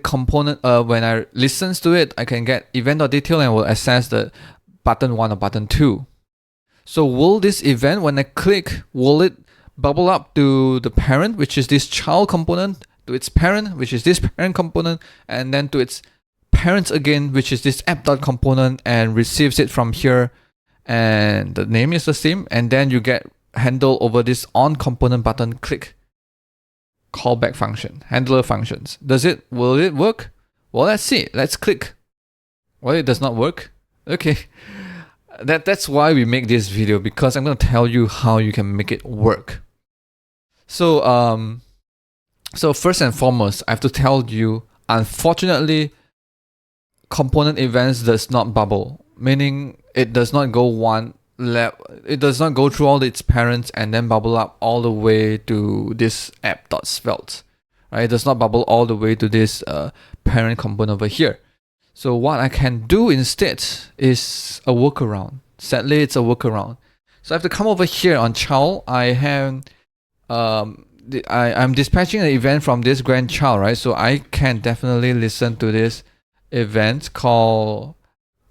component, when I listens to it, I can get event.detail and will access the button 1 or button 2. So will this event, when I click, will it bubble up to the parent, which is this child component, to its parent, which is this parent component, and then to its parents again, which is this app.component, and receives it from here, and the name is the same, and then you get handle over this on component button click callback function, handler functions. Will it work? Well, let's see. Let's click. Well, it does not work. Okay. That's why we make this video, because I'm going to tell you how you can make it work. So so first and foremost, I have to tell you, unfortunately, component events does not bubble, meaning it does not go it does not go through all its parents and then bubble up all the way to this app.svelte, right? It does not bubble all the way to this parent component over here. So what I can do instead is a workaround. Sadly, it's a workaround. So I have to come over here on child. I have I'm dispatching an event from this grandchild, right? So I can definitely listen to this event called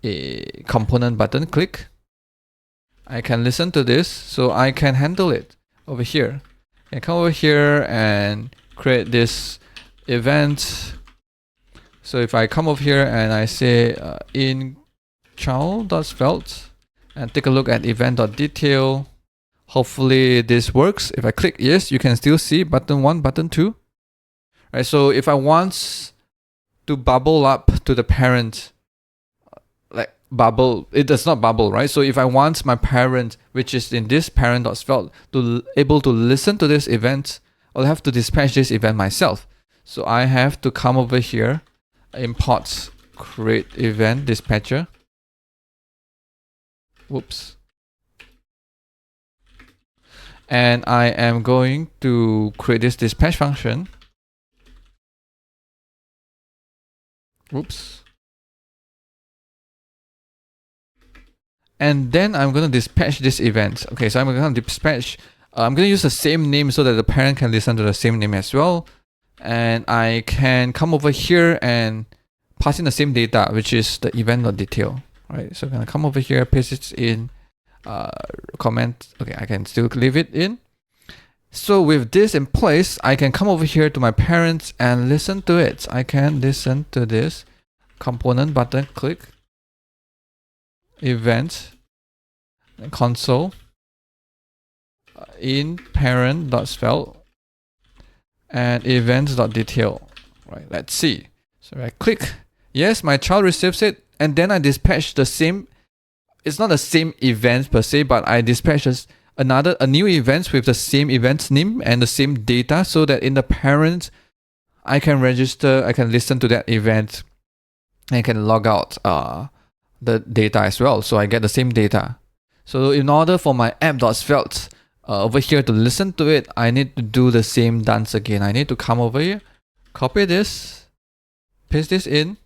a component button click. I can listen to this, so I can handle it over here. I can come over here and create this event. So if I come over here and I say in child.svelte and take a look at event.detail, hopefully this works. If I click yes, you can still see button 1, button 2. Right, so if I want to bubble up to the parent, like bubble, it does not bubble, right? So if I want my parent, which is in this parent.svelte, to able to listen to this event, I'll have to dispatch this event myself. So I have to come over here, import create event dispatcher. Whoops. And I am going to create this dispatch function. Oops. And then I'm going to dispatch this event. Okay, so I'm going to dispatch. I'm going to use the same name so that the parent can listen to the same name as well. And I can come over here and pass in the same data, which is the event.detail. Right, so I'm going to come over here, paste it in, comment. Okay, I can still leave it in. So with this in place, I can come over here to my parents and listen to it. I can listen to this component button, click, event, console, in parent.svelte, and events.detail. Right, let's see. So I click, yes, my child receives it, and then I dispatch the same. It's not the same event per se, but I dispatch a new event with the same event name and the same data, so that in the parent, I can register, I can listen to that event, and I can log out the data as well. So I get the same data. So in order for my app.svelte over here to listen to it, I need to do the same dance again. I need to come over here, copy this, paste this in.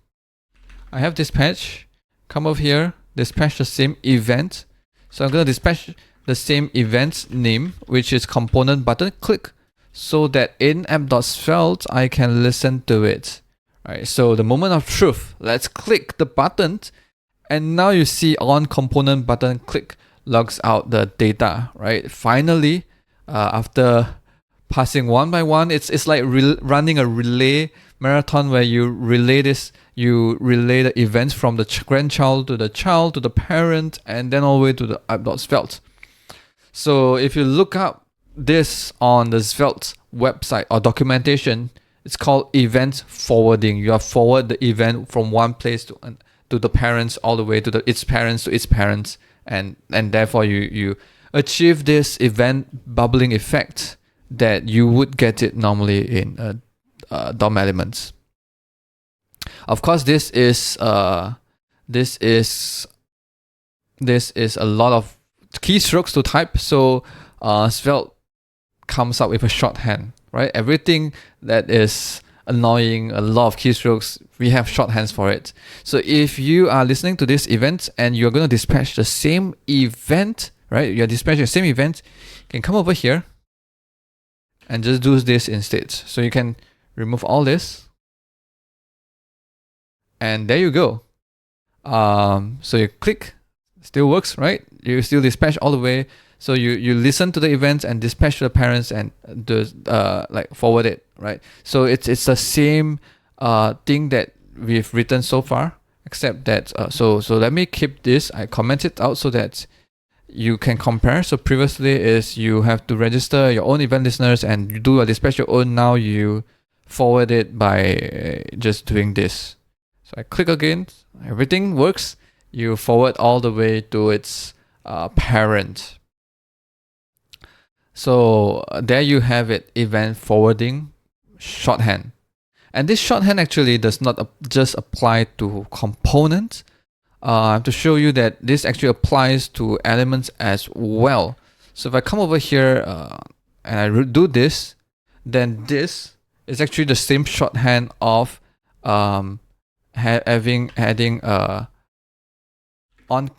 I have dispatch, come over here, dispatch the same event. So I'm going to dispatch the same event name, which is component button, click, so that in app.svelte, I can listen to it. Right, so the moment of truth, let's click the button, and now you see on component button click logs out the data, right? Finally, after passing one by one, it's like running a relay marathon where you relay the events from the grandchild to the child to the parent, and then all the way to the app.svelte. So if you look up this on the Svelte website or documentation, it's called event forwarding. You forward the event from one place to the parents all the way to its parents to its parents, and therefore you achieve this event bubbling effect that you would get it normally in DOM elements. Of course, this is a lot of keystrokes to type. So Svelte comes up with a shorthand, right? Everything that is annoying, a lot of keystrokes, we have shorthands for it. So if you are listening to this event and you're going to dispatch the same event, right? You're dispatching the same event, you can come over here and just do this instead. So you can remove all this, and there you go. So you click, still works, right? You still dispatch all the way. So you listen to the events and dispatch to the parents and like forward it, right? So it's the same thing that we've written so far, except that so let me keep this. I comment it out so that you can compare. So previously is you have to register your own event listeners and you do a dispatch your own. Now you forward it by just doing this. So I click again, everything works. You forward all the way to its parent. So there you have it, event forwarding shorthand. And this shorthand actually does not just apply to components. I have to show you that this actually applies to elements as well. So if I come over here and I do this, then this is actually the same shorthand of adding on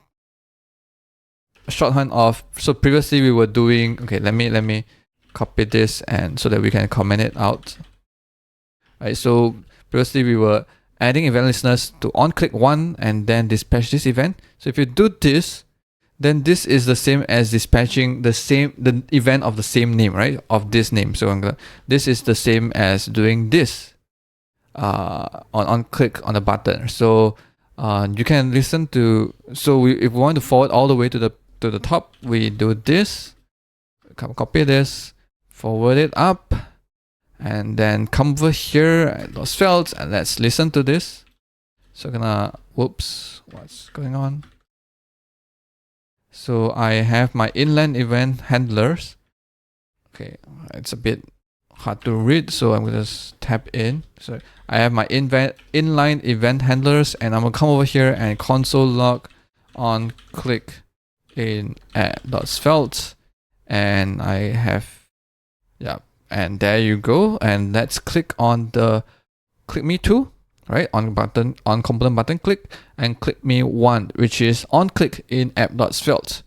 shorthand of. So previously we were doing, okay, let me copy this and so that we can comment it out. Right, so previously we were adding event listeners to on-click one and then dispatch this event. So if you do this, then this is the same as dispatching the event of the same name, right? Of this name. So this is the same as doing this on click on the button. So you can listen to. So if we want to forward all the way to the top, we do this. Copy this, forward it up, and then come over here at those fields and let's listen to this. So whoops, what's going on? So I have my inline event handlers. Okay, it's a bit hard to read, so I'm gonna just tap in. So I have my inline event handlers, and I'm gonna come over here and console log on click in at .svelte, and I have, yeah, and there you go. And let's click on the click me to, right, on component button, click, and click me one, which is on click in app.svelte.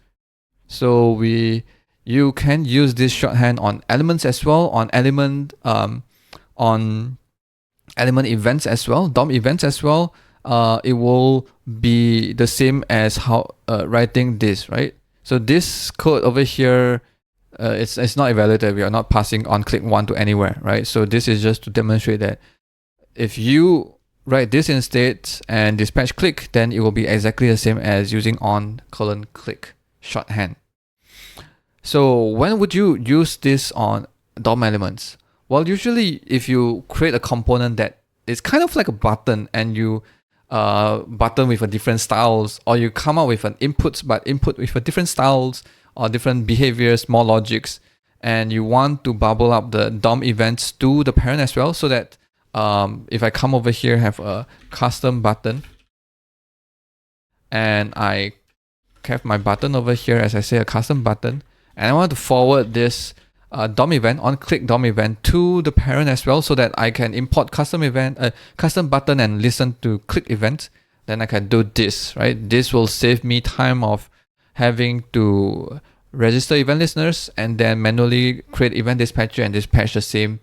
So you can use this shorthand on elements as well, on element events as well, DOM events as well. It will be the same as how writing this, right? So this code over here, it's not evaluated. We are not passing on click one to anywhere, right? So this is just to demonstrate that if you write this instead and dispatch click, then it will be exactly the same as using on :click shorthand. So when would you use this on DOM elements? Well, usually if you create a component that is kind of like a button, and you button with a different styles, or you come up with an input with a different styles or different behaviors, more logics, and you want to bubble up the DOM events to the parent as well, so that if I come over here, have a custom button, and I have my button over here, as I say, a custom button, and I want to forward this DOM event, on click DOM event, to the parent as well, so that I can import custom button and listen to click event. Then I can do this, right? This will save me time of having to register event listeners and then manually create event dispatcher and dispatch the same,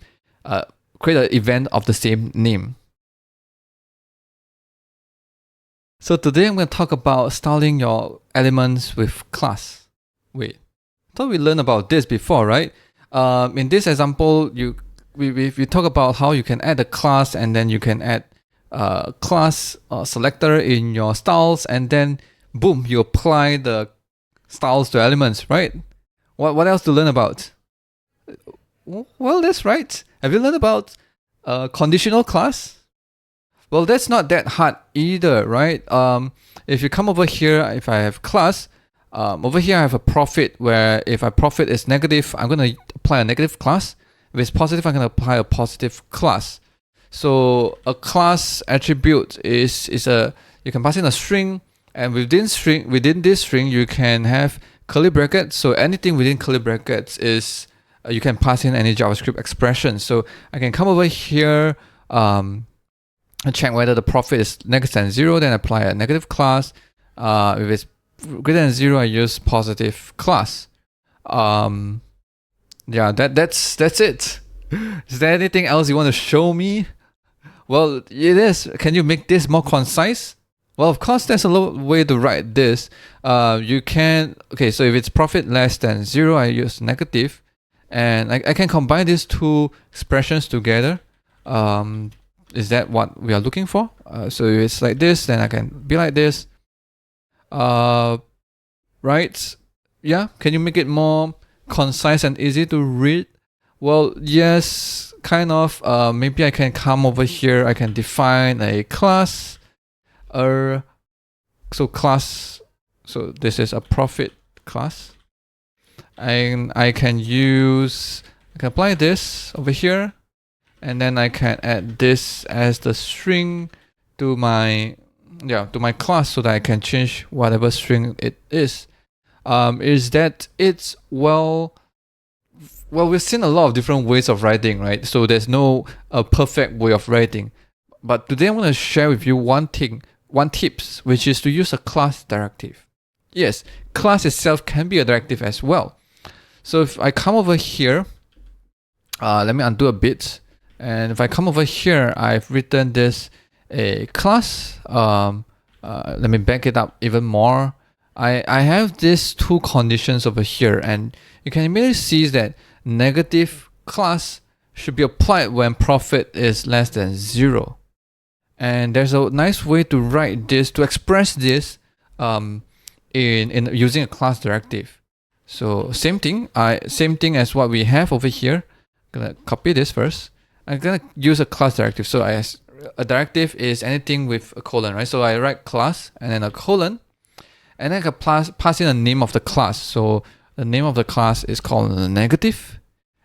create an event of the same name. So today I'm going to talk about styling your elements with class. Wait, I thought we learned about this before, right? In this example, we talk about how you can add a class, and then you can add a class selector in your styles, and then boom, you apply the styles to elements, right? What else to learn about? Well, that's right. Have you learned about conditional class? Well, that's not that hard either, right? If you come over here, if I have class, over here I have a profit, where if a profit is negative, I'm going to apply a negative class. If it's positive, I'm going to apply a positive class. So a class attribute is you can pass in a string, and within this string you can have curly brackets. So anything within curly brackets is you can pass in any JavaScript expression. So I can come over here, check whether the profit is less than 0, then apply a negative class. If it's greater than 0, I use positive class. Yeah, that's it. Is there anything else you want to show me? Well, it is. Can you make this more concise? Well, of course, there's a way to write this. You can, okay, so if it's profit less than 0, I use negative, and I can combine these two expressions together. Is that what we are looking for? So if it's like this, then I can be like this. Right? Yeah, can you make it more concise and easy to read? Well, yes, kind of. Maybe I can come over here, I can define a class. So this is a profit class, and I can apply this over here, and then I can add this as the string to my class, so that I can change whatever string it is. Is that it's well, we've seen a lot of different ways of writing, right? So there's no perfect way of writing. But today I'm going to share with you one tips, which is to use a class directive. Yes, class itself can be a directive as well. So if I come over here, let me undo a bit. And if I come over here, I've written this a class. Let me back it up even more. I have these two conditions over here, and you can immediately see that negative class should be applied when profit is less than 0. And there's a nice way to write this, to express this in using a class directive. So same thing as what we have over here. I'm gonna copy this first. I'm gonna use a class directive. So a directive is anything with a colon, right? So I write class and then a colon, and then I can pass in the name of the class. So the name of the class is called negative,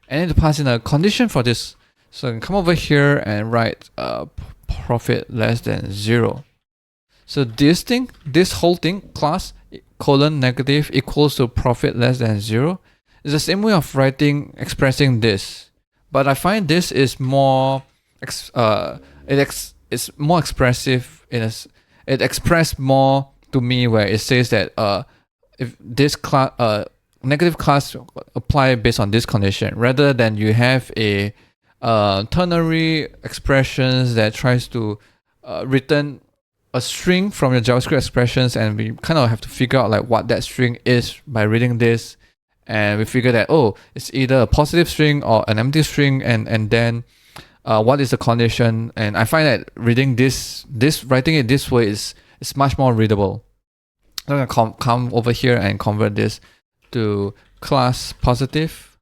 and then to pass in a condition for this. So I can come over here and write profit less than 0. So this whole thing, class colon negative equals to profit less than 0, It's the same way of expressing this, but I find this is more it's more expressive it expressed more to me, where it says that if this class negative class apply based on this condition, rather than you have a ternary expressions that tries to return a string from your JavaScript expressions, and we kind of have to figure out like what that string is by reading this, and we figure that it's either a positive string or an empty string, and then what is the condition. And I find that reading this writing it this way is much more readable. I'm gonna come over here and convert this to class positive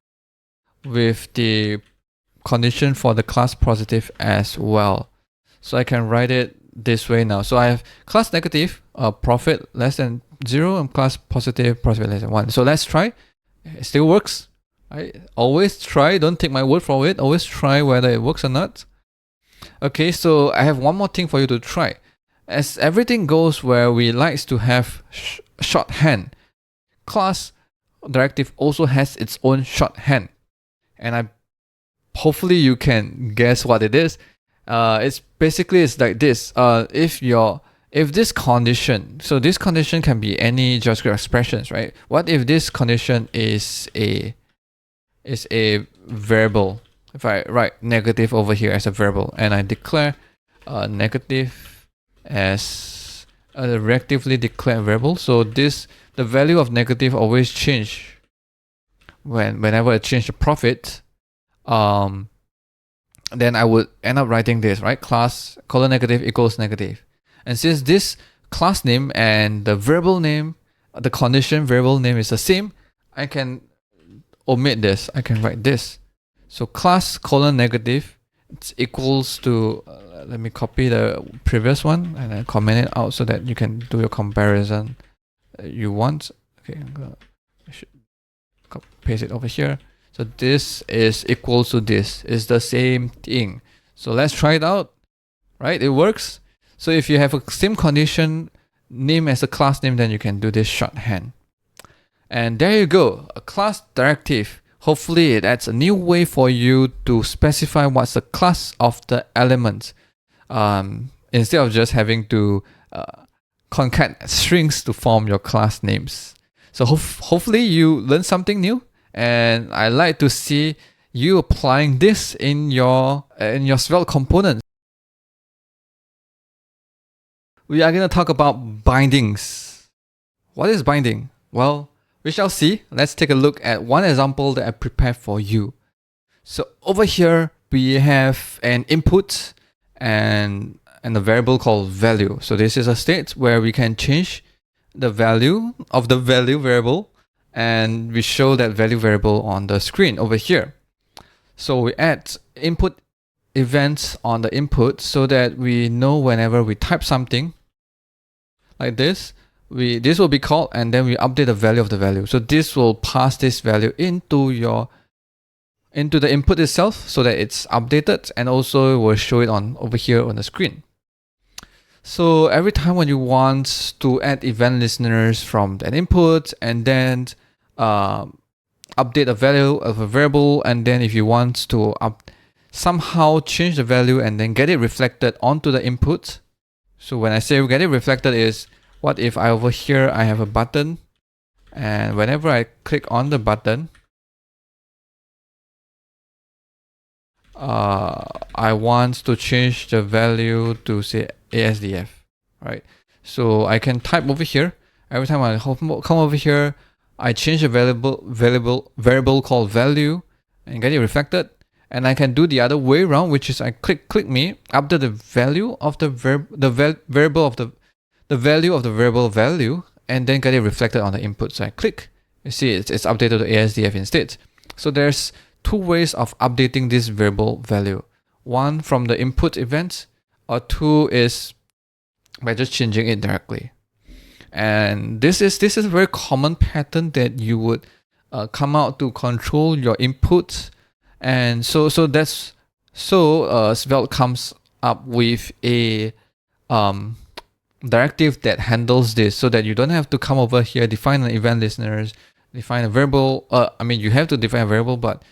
with the condition for the class positive as well. So I can write it this way now. So I have class negative, profit less than 0, and class positive, profit less than 1. So let's try. It still works. I always try. Don't take my word for it. Always try whether it works or not. Okay, so I have one more thing for you to try. As everything goes where we likes to have shorthand, class directive also has its own shorthand, and hopefully you can guess what it is. It's like this. If this condition, so this condition can be any JavaScript expressions, right? What if this condition is a variable? If I write negative over here as a variable, and I declare negative as a reactively declared variable, so the value of negative always change whenever I change the profit. Then I would end up writing this, right? Class :negative equals negative. And since this class name and the variable name, the condition variable name is the same, I can omit this. I can write this. So class :negative, it's equals to, let me copy the previous one and then comment it out so that you can do your comparison you want. Okay, I should paste it over here. So this is equals to this. It's the same thing. So let's try it out. Right? It works. So if you have a same condition name as a class name, then you can do this shorthand. And there you go. A class directive. Hopefully it adds a new way for you to specify what's the class of the element. Instead of just having to concat strings to form your class names. So hopefully you learned something new, and I like to see you applying this in your Svelte components. We are going to talk about bindings. What is binding? Well, we shall see. Let's take a look at one example that I prepared for you. So over here we have an input and a variable called value. So this is a state where we can change the value of the value variable, and we show that value variable on the screen over here. So we add input events on the input so that we know whenever we type something like this, this will be called, and then we update the value of the value. So this will pass this value into the input itself so that it's updated, and also will show it over here on the screen. So every time when you want to add event listeners from that input, and then update a value of a variable, and then if you want to somehow change the value and then get it reflected onto the input. So when I say get it reflected is, what if over here I have a button, and whenever I click on the button, I want to change the value to say ASDF, right? So I can type over here. Every time I come over here, I change a variable called value and get it reflected. And I can do the other way around, which is I click me, update the value of the variable of the value of the variable value, and then get it reflected on the input. So I click, you see it's updated to ASDF instead. So there's two ways of updating this variable value. One from the input event, or two is by just changing it directly. And this is a very common pattern that you would come out to control your inputs. And so Svelte comes up with a directive that handles this, so that you don't have to come over here, define an event listeners, define a variable. I mean, you have to define a variable, but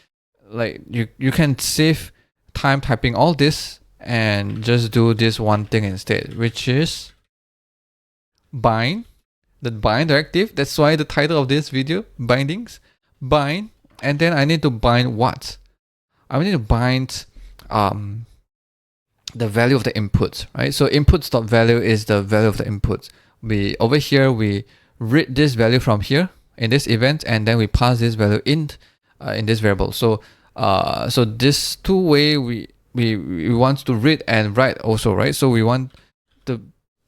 like you can save time typing all this and just do this one thing instead, which is bind. The bind directive. That's why the title of this video, bindings, bind, and then I need to bind what? I need to bind the value of the input, right? So inputs.value is the value of the input. Over here we read this value from here in this event, and then we pass this value in this variable. So so this two-way we want to read and write also, right? So we want the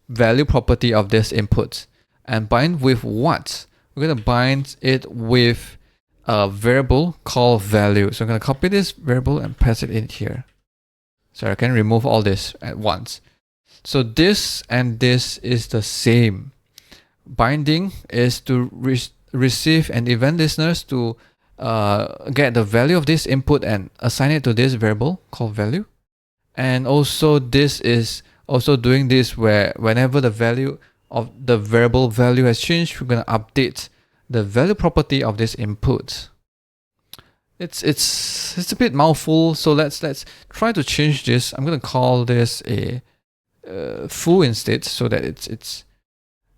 value property of this input, and bind with what? We're gonna bind it with a variable called value. So I'm gonna copy this variable and pass it in here. So I can remove all this at once. So this and this is the same. Binding is to receive an event listeners to get the value of this input and assign it to this variable called value. And also this is also doing this where whenever the value of the variable value has changed, we're going to update the value property of this input. It's a bit mouthful, so let's try to change this. I'm going to call this a foo instead, so that it's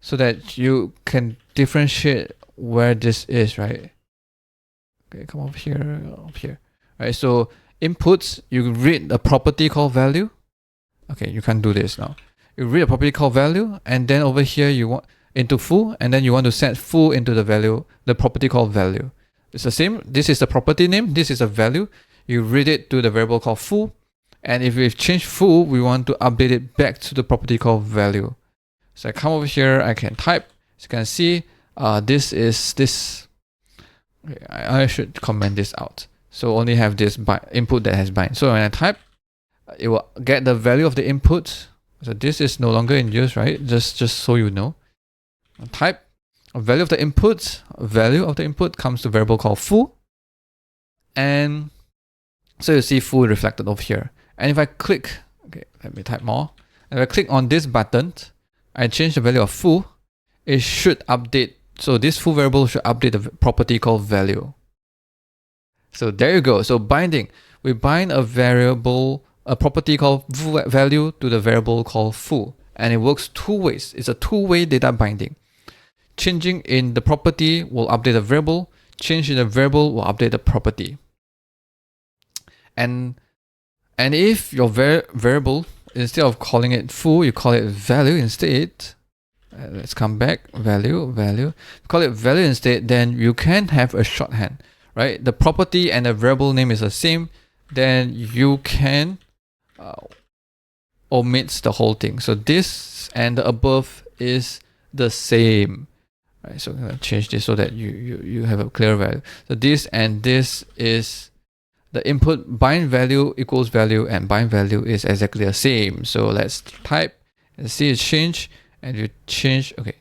so that you can differentiate where this is, right? Okay, come up here, right? So inputs, you read a property called value. Okay, you can't do this now. You read a property called value, and then over here you want into foo, and then you want to set foo into the value, the property called value. It's the same. This is the property name. This is a value. You read it to the variable called foo, and if we've changed foo, we want to update it back to the property called value. So I come over here. I can type. As you can see, this is this. Okay, I should comment this out. So only have this input that has bind. So when I type, it will get the value of the input. So this is no longer in use, right? Just so you know. Type value of the input. Value of the input comes to a variable called foo. And so you see foo reflected over here. And if I click, okay, let me type more. If I click on this button, I change the value of foo, it should update. So this foo variable should update the property called value. So there you go. So binding, we bind a variable, a property called value to the variable called foo, and it works two ways. It's a two-way data binding. Changing in the property will update the variable. Change in the variable will update the property. And if your variable, instead of calling it foo, you call it value instead. Let's come back. Value. Call it value instead. Then you can have a shorthand, right? The property and the variable name is the same. Then you can omit the whole thing. So this and the above is the same, right? So I'm gonna change this so that you have a clear value. So this and this is the input. Bind value equals value, and bind value is exactly the same. So let's type and see it change, and you change. Okay,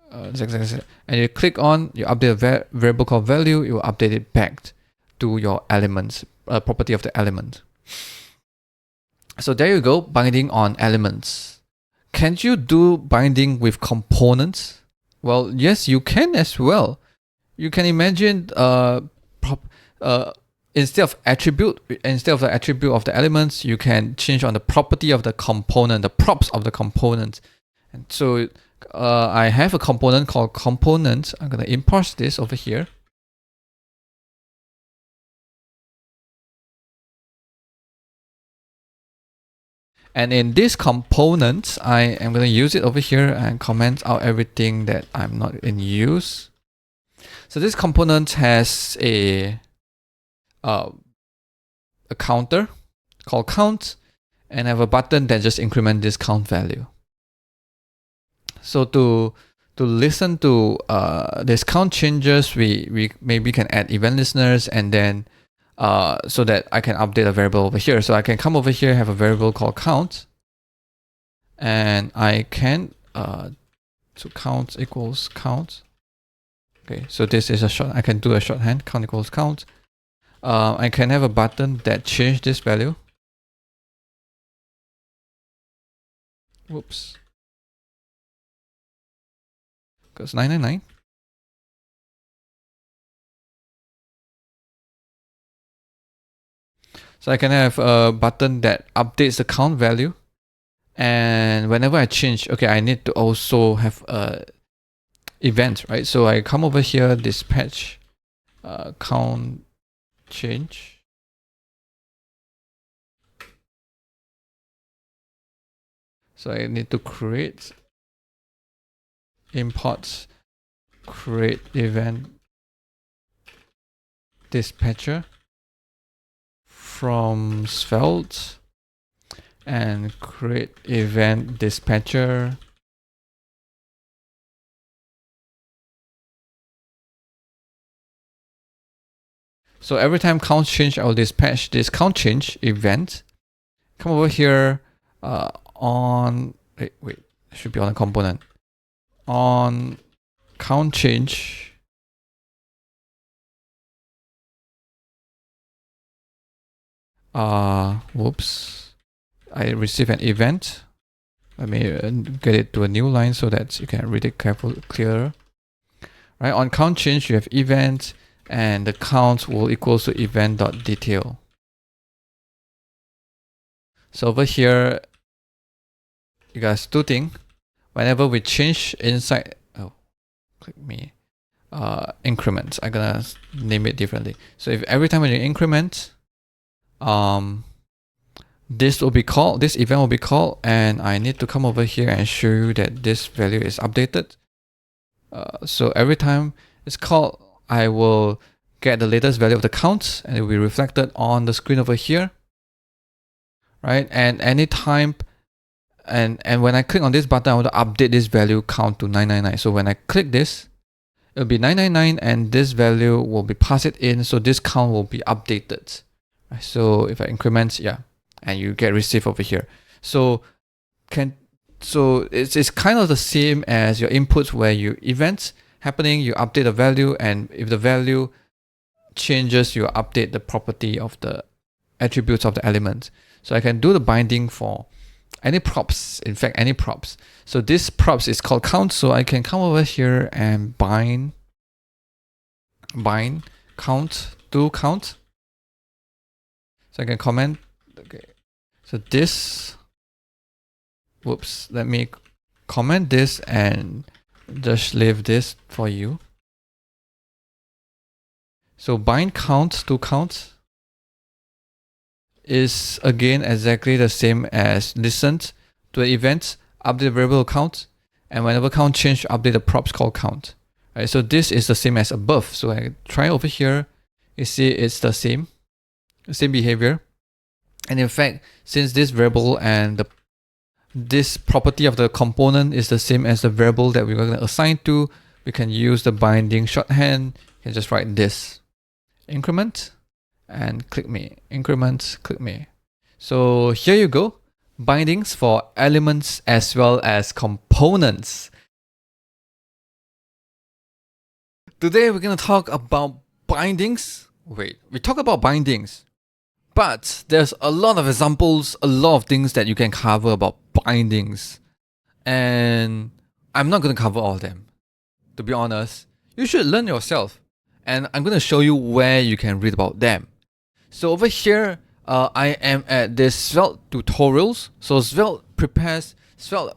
and you click on, you update a variable called value, you will update it back to your elements, property of the element. So there you go, binding on elements. Can you do binding with components? Well, yes, you can as well. You can imagine instead of the attribute of the elements, you can change on the property of the component, the props of the component. And so I have a component called component. I'm going to import this over here. And in this component, I am going to use it over here and comment out everything that I'm not in use. So this component has a counter called count, and I have a button that just increment this count value. So to listen to this count changes, we maybe can add event listeners, and then so that I can update a variable over here. So I can come over here, have a variable called count, and I can so count equals count. Okay, so this is a short. I can do a shorthand. Count equals count. I can have a button that change this value. Whoops. Because 999. So I can have a button that updates the count value. And whenever I change, okay, I need to also have a event, right? So I come over here, dispatch count change. So I need to create imports, create event dispatcher from Svelte, and create event dispatcher so every time count change, I'll dispatch this count change event. Come over here on wait, it should be on a component. On count change, whoops, I receive an event. Let me get it to a new line so that you can read it clearer. Right, on count change, you have event, and the count will equal to event.detail. So over here, you guys two things. Whenever we change inside, click me, increment. I'm gonna name it differently. So if every time when you increment, this will be called, this event will be called, and I need to come over here and show you that this value is updated. So every time it's called, I will get the latest value of the count, and it will be reflected on the screen over here, right? And anytime, and when I click on this button, I want to update this value count to 999. So when I click this, it'll be 999, and this value will be passed in, so this count will be updated. Right? So if I increment, yeah, and you get receive over here. So it's kind of the same as your inputs, where you events happening, you update the value, and if the value changes, you update the property of the attributes of the element. So I can do the binding for any props, in fact any props. So this props is called count, so I can come over here and bind count to count. So I can comment, okay, so this, whoops, let me comment this and just leave this for you. So bind count to count is again exactly the same as listen to the event, update the variable count, and whenever count change, update the props called count. Right, so this is the same as above. So I try over here, you see it's the same behavior. And in fact, since this variable and this property of the component is the same as the variable that we're going to assign to, we can use the binding shorthand. You can just write this increment and click me, increment, click me. So here you go, bindings for elements as well as components. Today we're going to talk about bindings. Wait, we talk about bindings, but there's a lot of examples, a lot of things that you can cover about bindings, and I'm not going to cover all of them. To be honest, you should learn yourself, and I'm going to show you where you can read about them. So over here, I am at this Svelte tutorials. So Svelte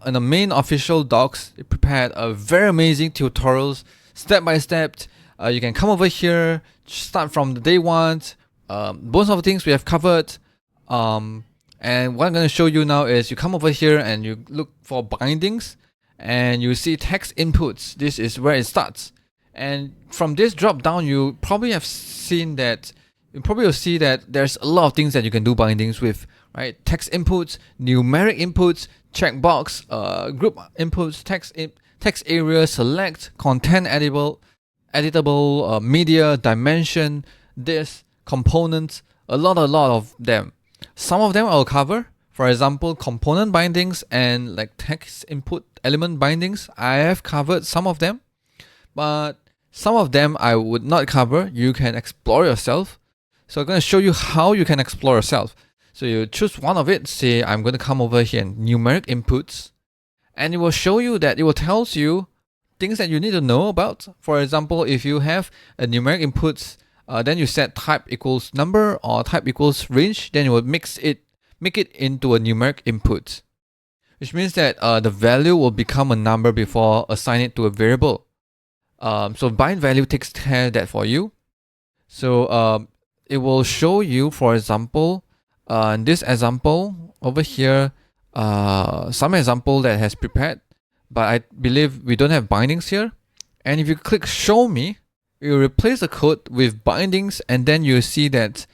in the main official docs, it prepared a very amazing tutorials, step by step. You can come over here, start from the day one. Most of the things we have covered. And what I'm going to show you now is you come over here and you look for bindings, and you see text inputs. This is where it starts. And from this drop down, you probably have seen that. You probably will see that there's a lot of things that you can do bindings with, right? Text inputs, numeric inputs, checkbox, group inputs, text area, select, content editable, media, dimension, this, components, a lot of them. Some of them I'll cover. For example, component bindings and like text input element bindings. I have covered some of them, but some of them I would not cover. You can explore yourself. So I'm going to show you how you can explore yourself. So you choose one of it. Say I'm going to come over here and numeric inputs, and it will show you that it will tell you things that you need to know about. For example, if you have a numeric inputs then you set type equals number or type equals range, then you will make it into a numeric input, which means that the value will become a number before assign it to a variable. So bind value takes care of that for you. So it will show you, for example, in this example over here, some example that has prepared, but I believe we don't have bindings here. And if you click show me, you replace the code with bindings, and then you see that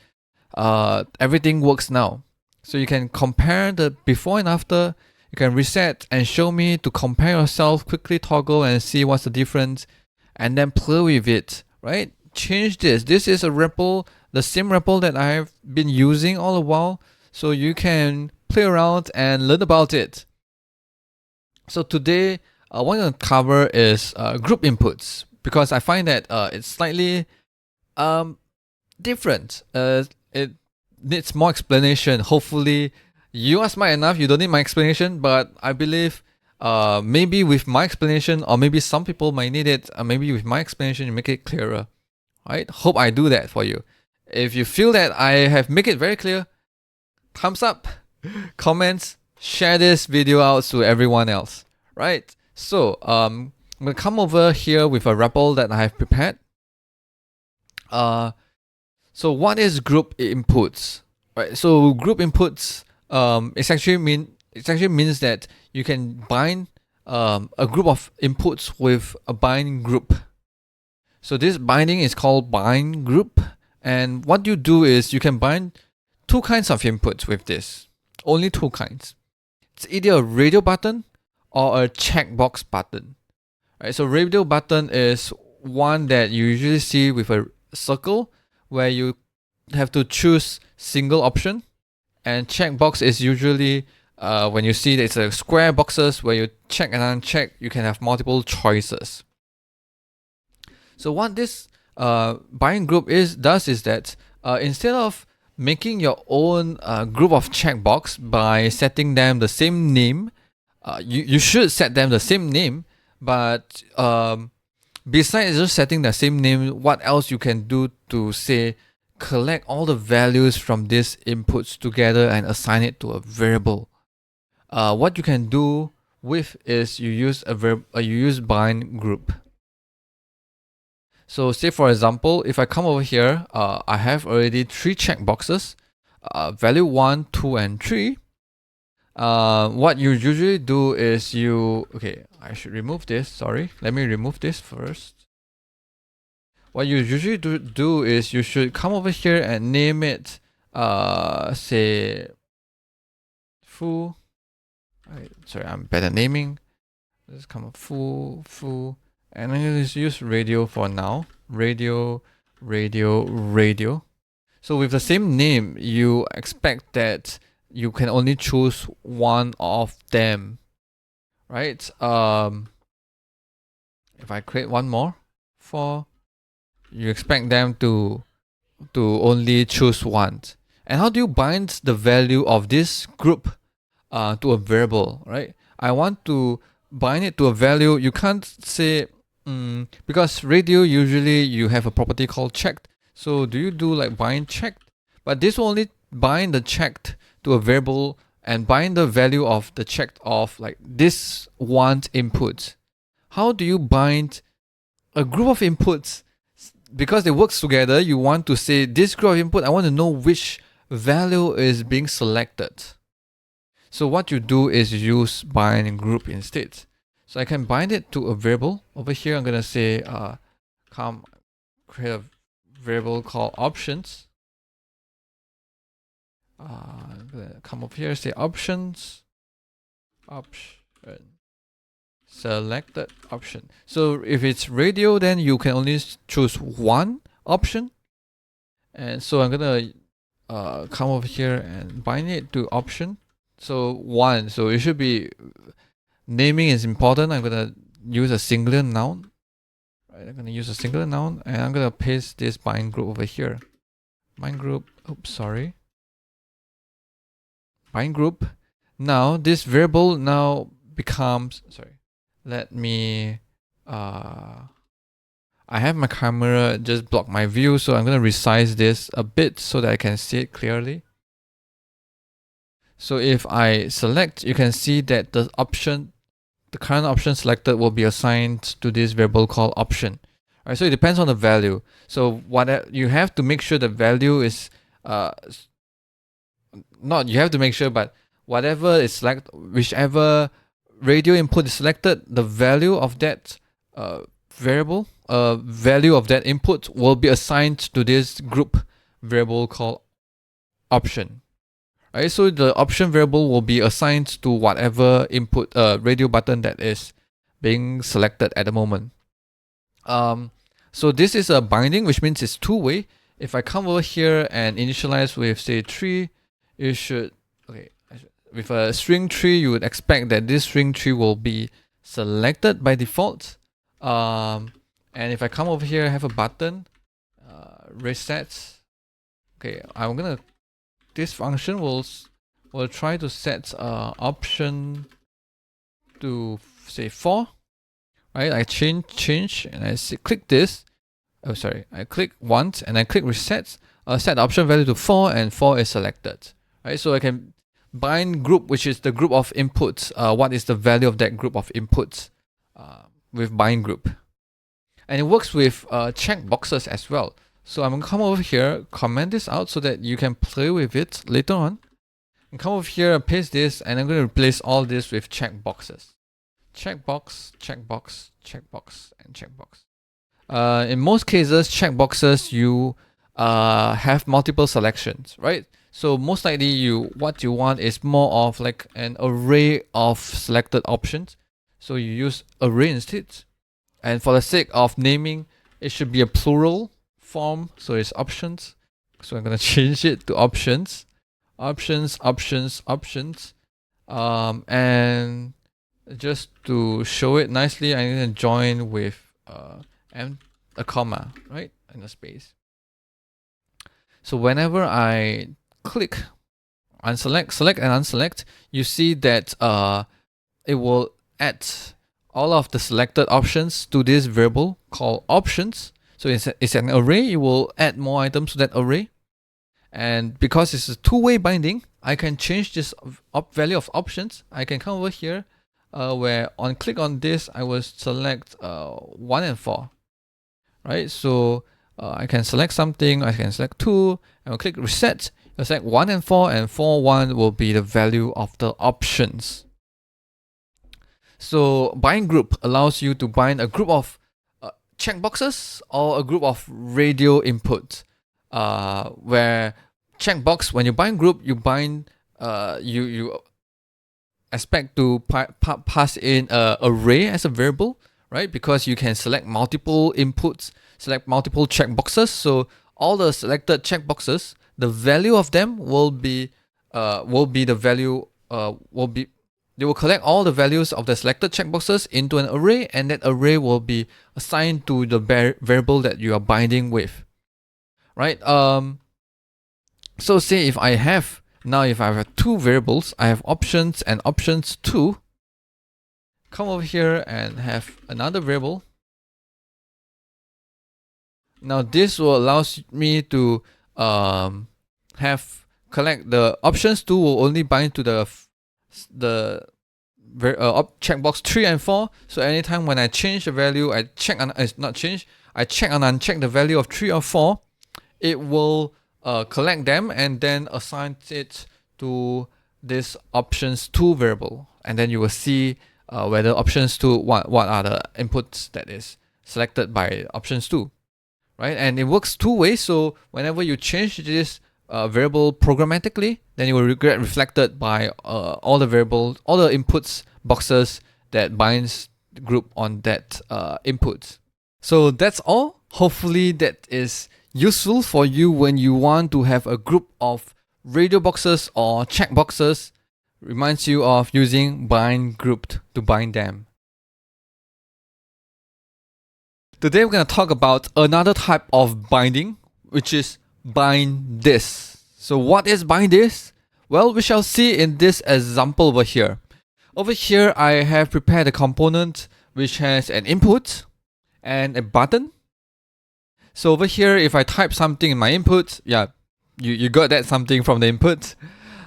everything works now. So you can compare the before and after. You can reset and show me to compare yourself, quickly toggle and see what's the difference, and then play with it, right? Change this. This is a REPL, the same REPL that I have been using all the while. So you can play around and learn about it. So today, what I'm going to cover is group inputs, because I find that it's slightly different. It needs more explanation. Hopefully, you are smart enough, you don't need my explanation, but I believe maybe with my explanation, or maybe some people might need it, maybe with my explanation, you make it clearer. Right? Hope I do that for you. If you feel that I have make it very clear, thumbs up, comments, share this video out to everyone else. Right? So I'm gonna come over here with a REPL that I have prepared. So what is group inputs? Right? So group inputs it actually means that you can bind a group of inputs with a bind group. So this binding is called bind group, and what you do is you can bind two kinds of inputs with this. Only two kinds. It's either a radio button or a checkbox button. Right? So radio button is one that you usually see with a circle where you have to choose single option, and checkbox is usually when you see that it's a square boxes where you check and uncheck, you can have multiple choices. So what this bind group does is that instead of making your own group of checkbox by setting them the same name, you should set them the same name, but besides just setting the same name, what else you can do to say collect all the values from these inputs together and assign it to a variable. What you can do with is you use bind group. So say for example, if I come over here, I have already 3 checkboxes, value 1, 2, and 3. What you usually do is I should remove this, sorry. Let me remove this first. What you usually do is you should come over here and name it, say, foo. Sorry, I'm better naming. Let's come up foo, and I'm going to use radio for now. Radio. So with the same name, you expect that you can only choose one of them, right? If I create one more you expect them to only choose one. And how do you bind the value of this group to a variable, right? I want to bind it to a value. You can't say because radio usually you have a property called checked. So do you do like bind checked? But this will only bind the checked to a variable and bind the value of the checked of like this one input. How do you bind a group of inputs? Because they work together, you want to say this group of input, I want to know which value is being selected. So what you do is use bind group instead. So I can bind it to a variable. Over here, I'm going to say, create a variable called options. I'm going to come over here, say options, selected option. So if it's radio, then you can only choose one option. And so I'm going to come over here and bind it to option. So 1, so it should be, naming is important. I'm gonna use a singular noun. Right, I'm gonna use a singular noun, and I'm gonna paste this bind group over here. Bind group, bind group. Now this variable now becomes, let me, I have my camera just block my view, so I'm going to resize this a bit so that I can see it clearly. So if I select, you can see that the current option selected will be assigned to this variable called option. All right, so it depends on the value. So what you have to make sure the value is not you have to make sure, but whatever is selected, whichever radio input is selected, the value of that value of that input will be assigned to this group variable called option. Right, so the option variable will be assigned to whatever input radio button that is being selected at the moment. So this is a binding, which means it's two-way. If I come over here and initialize with say 3, you should with a string tree, you would expect that this string tree will be selected by default. And if I come over here, I have a button, reset. Okay, this function will try to set option to say 4. Right, I change and I click this. Oh, sorry, I click once and I click reset. Set the option value to 4 and 4 is selected. Right, so I can bind group, which is the group of inputs. What is the value of that group of inputs with bind group? And it works with check boxes as well. So I'm gonna come over here, comment this out so that you can play with it later on. And come over here, paste this, and I'm gonna replace all this with check boxes. Checkbox, checkbox, checkbox, and checkbox. In most cases, checkboxes you have multiple selections, right? So most likely what you want is more of like an array of selected options. So you use array instead. And for the sake of naming, it should be a plural form. So it's options. So I'm gonna change it to options. Options. And just to show it nicely, I'm gonna join with a comma, right? And a space. So whenever I click select and unselect, you see that it will add all of the selected options to this variable called options. So it's an array, it will add more items to that array. And because it's a two-way binding, I can change this value of options. I can come over here where on click on this, I will select 1 and 4. Right, so I can select something, I can select 2, and I'll click reset. I'll select 1 and 4, and 4, 1 will be the value of the options. So bind group allows you to bind a group of checkboxes or a group of radio input. Where checkbox, when you bind group, you bind you expect to pass in a array as a variable, right? Because you can select multiple inputs, select multiple checkboxes. So all the selected checkboxes, the value of them will be the value they will collect all the values of the selected checkboxes into an array, and that array will be assigned to the variable that you are binding with, right? So say if I have 2 variables, I have options and options 2. Come over here and have another variable. Now this will allow me to collect the options 2 will only bind to the checkbox 3 and 4. So anytime when I change the value, I check and uncheck the value of 3 or 4, it will collect them and then assign it to this options 2 variable, and then you will see whether options 2 what are the inputs that is selected by options 2, right? And it works two ways. So whenever you change this variable programmatically, then you will get reflected by all the inputs boxes that binds the group on that input. So that's all. Hopefully that is useful for you when you want to have a group of radio boxes or checkboxes. Reminds you of using bind group to bind them. Today we're going to talk about another type of binding, which is bind this. So what is bind this? Well, we shall see in this example over here. Over here, I have prepared a component which has an input and a button. So over here, if I type something in my input, yeah, you got that something from the input.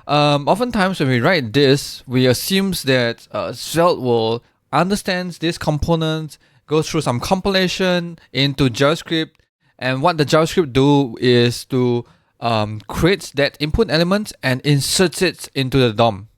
Oftentimes when we write this, we assume that Svelte will understand this component, go through some compilation into JavaScript, and what the JavaScript do is to create that input element and insert it into the DOM.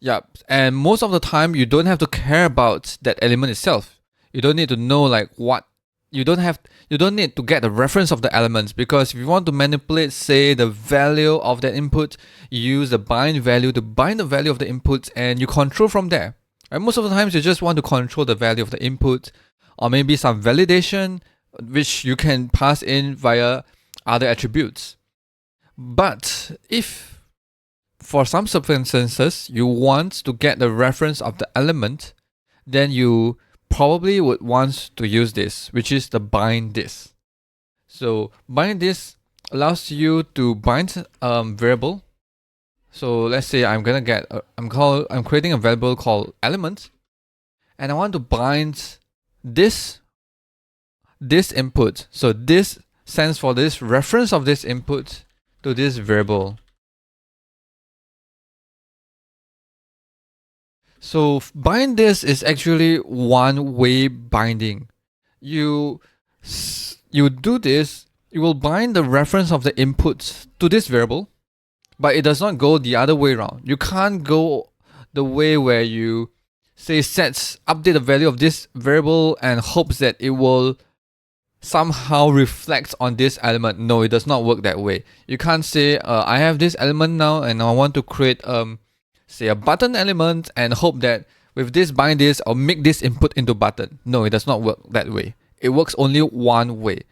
Yeah, and most of the time you don't have to care about that element itself. You don't need to know like what you don't need to get the reference of the elements, because if you want to manipulate, say, the value of that input, you use the bind value to bind the value of the input and you control from there. And most of the times you just want to control the value of the input, or maybe some validation which you can pass in via other attributes. But if for some circumstances you want to get the reference of the element, then you probably would want to use this, which is the bind this. So bind this allows you to bind variable. So let's say I'm gonna get I'm creating a variable called element, and I want to bind this input. So this stands for this reference of this input to this variable. So bind this is actually one-way binding. You do this, you will bind the reference of the input to this variable, but it does not go the other way around. You can't go the way where you say update the value of this variable and hopes that it will somehow reflect on this element. No, it does not work that way. You can't say I have this element now and I want to create say a button element and hope that with this bind this I'll make this input into button. No, it does not work that way. It works only one way.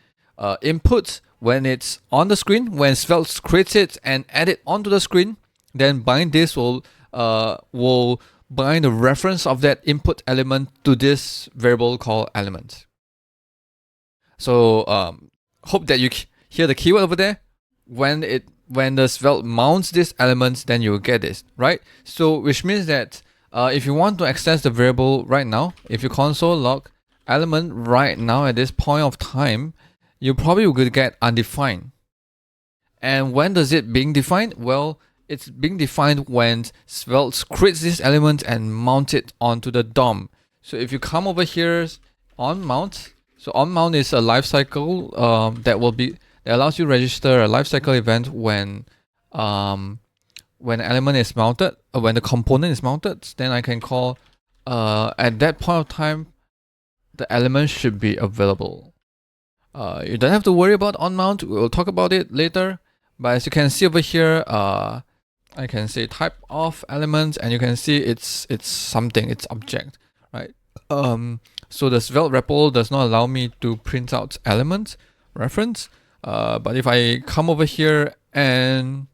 Input, when it's on the screen, when Svelte creates it and add it onto the screen, then bind this will bind the reference of that input element to this variable called element. So hope that you hear the keyword over there. When the Svelte mounts this element, then you will get this, right? So which means that if you want to access the variable right now, if you console log element right now at this point of time, you probably will get undefined. And when does it being defined? Well, it's being defined when Svelte creates this element and mount it onto the DOM. So if you come over here on mount, so onMount is a lifecycle that allows you to register a lifecycle event when element is mounted, when the component is mounted. Then I can call at that point of time the element should be available. You don't have to worry about onMount. We'll talk about it later. But as you can see over here, I can say type of element, and you can see it's something, it's object, right? So the Svelte REPL does not allow me to print out element reference. But if I come over here and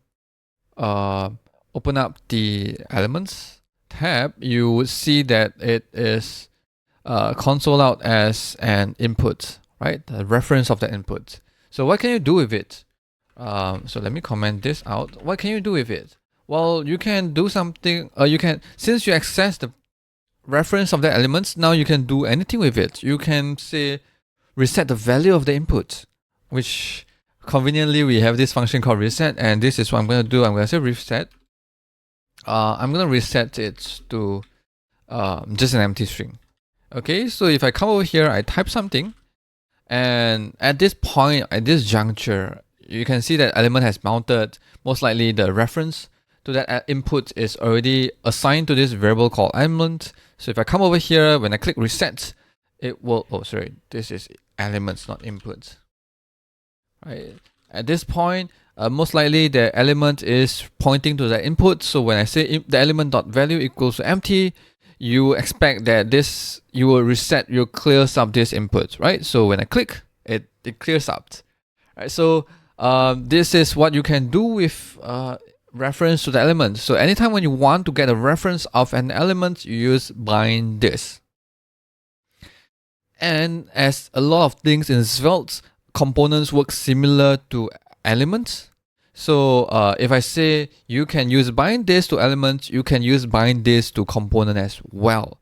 open up the elements tab, you would see that it is console out as an input, right? The reference of the input. So what can you do with it? So let me comment this out. What can you do with it? Well, you can do something. Since you access the reference of the elements, now you can do anything with it. You can say reset the value of the input, which conveniently we have this function called reset, and this is what I'm going to do. I'm going to say reset. I'm going to reset it to just an empty string. Okay, so if I come over here, I type something, and at this point, at this juncture, you can see that element has mounted. Most likely the reference to that input is already assigned to this variable called element. So if I come over here, when I click reset, it will, this is elements, not inputs. Right. At this point, most likely the element is pointing to the input. So when I say the element.value equals to empty, you expect that you will clears up this input, right? So when I click, it clears up. Right. So this is what you can do with reference to the element. So anytime when you want to get a reference of an element, you use bind this. And as a lot of things in Svelte, components work similar to elements. So if I say you can use bind this to elements, you can use bind this to component as well.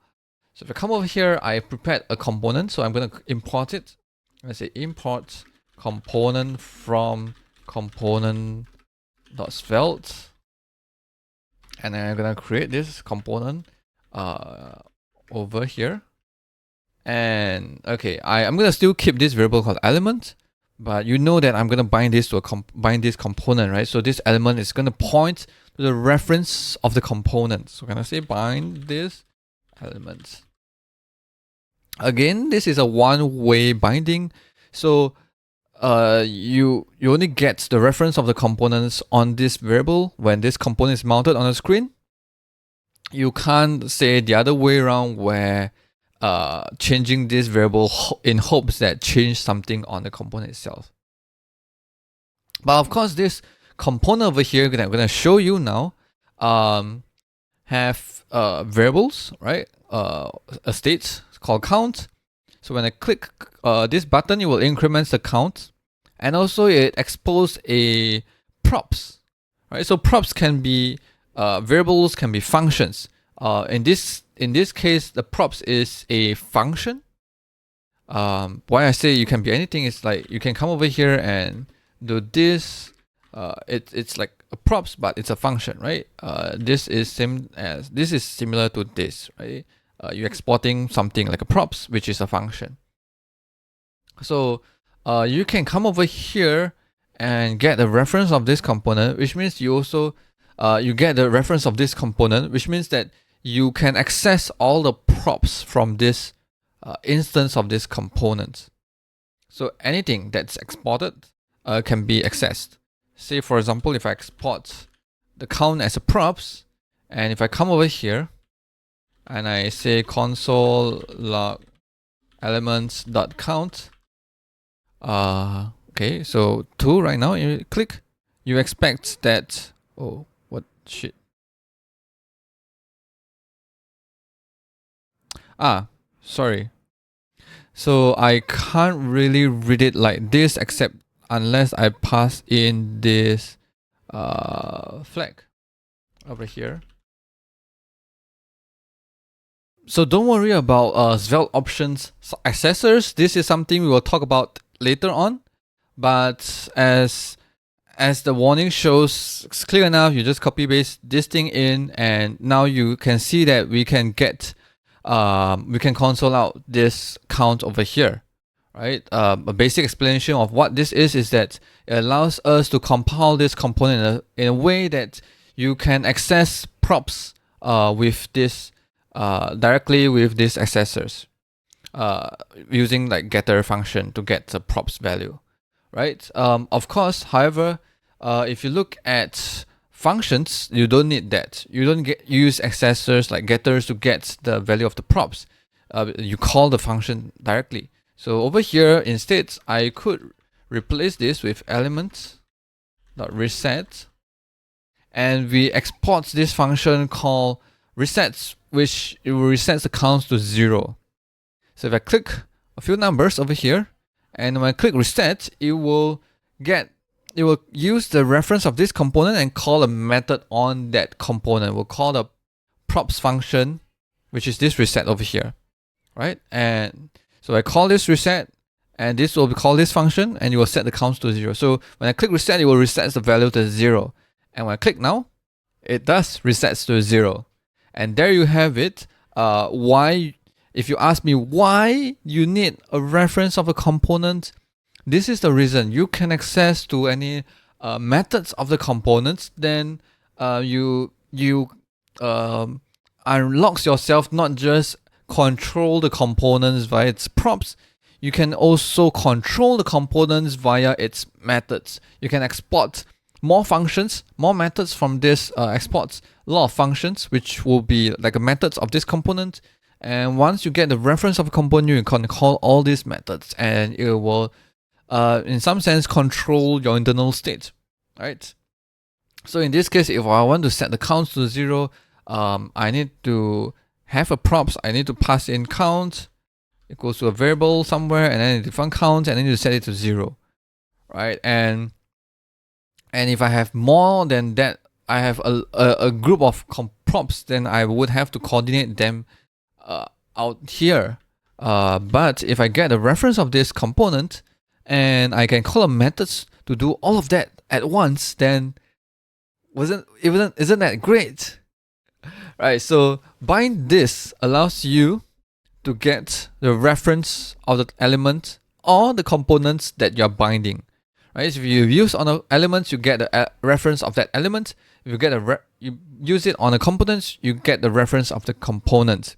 So if I come over here, I prepared a component, so I'm going to import it. let's say import component from component.svelte, and then I'm gonna create this component over here. And okay, I'm gonna still keep this variable called element, but you know that I'm gonna bind this to a bind this component, right? So this element is gonna point to the reference of the component. So I'm gonna say bind this element. Again, this is a one-way binding. So you only get the reference of the components on this variable when this component is mounted on the screen. You can't say the other way around where changing this variable in hopes that change something on the component itself. But of course, this component over here that I'm going to show you now have variables, right? A state called count. So when I click this button, it will increment the count, and also it exposes a props, right? So props can be variables, can be functions. In this case, the props is a function. Why I say you can be anything is like you can come over here and do this. It's like a props, but it's a function, right? This is similar to this, right? You're exporting something like a props, which is a function. So you can come over here and get the reference of this component, which means you also you get the reference of this component, which means that you can access all the props from this instance of this component. So anything that's exported can be accessed. Say for example, if I export the count as a props, and if I come over here and I say console log elements.count, okay, so 2 right now, you click, you expect that, oh, what shit. Sorry. So I can't really read it like this except unless I pass in this flag over here. So don't worry about Svelte options accessors. This is something we will talk about later on. But as the warning shows, it's clear enough, you just copy paste this thing in, and now you can see that we can get we can console out this count over here, right? A basic explanation of what this is that it allows us to compile this component in a way that you can access props with this directly with these accessors using like getter function to get the props value, right? Of course, however, if you look at functions, you don't need that. You don't use accessors like getters to get the value of the props. You call the function directly. So over here, instead, I could replace this with elements.reset, and we export this function called resets, which it will reset the counts to 0. So if I click a few numbers over here, and when I click reset, it will use the reference of this component and call a method on that component. We'll call the props function, which is this reset over here, right? And so I call this reset, and this will call this function, and it will set the counts to 0. So when I click reset, it will reset the value to 0. And when I click now, it does resets to 0. And there you have it. Why, if you ask me why you need a reference of a component, this is the reason. You can access to any methods of the components, then you unlocks yourself not just control the components via its props, you can also control the components via its methods. You can export more functions, more methods from this exports, a lot of functions, which will be like the methods of this component. And once you get the reference of a component, you can call all these methods, and it will, in some sense, control your internal state, right? So in this case, if I want to set the counts to 0, I need to have a props. I need to pass in count equals to a variable somewhere, and then a different count, and I need to set it to 0, right? And if I have more than that, I have a group of props, then I would have to coordinate them out here But if I get a reference of this component and I can call a methods to do all of that at once, then isn't that great? Right, so bind this allows you to get the reference of the element or the components that you're binding. Right, so if you use on the elements, you get the reference of that element. If you get you use it on the components, you get the reference of the component.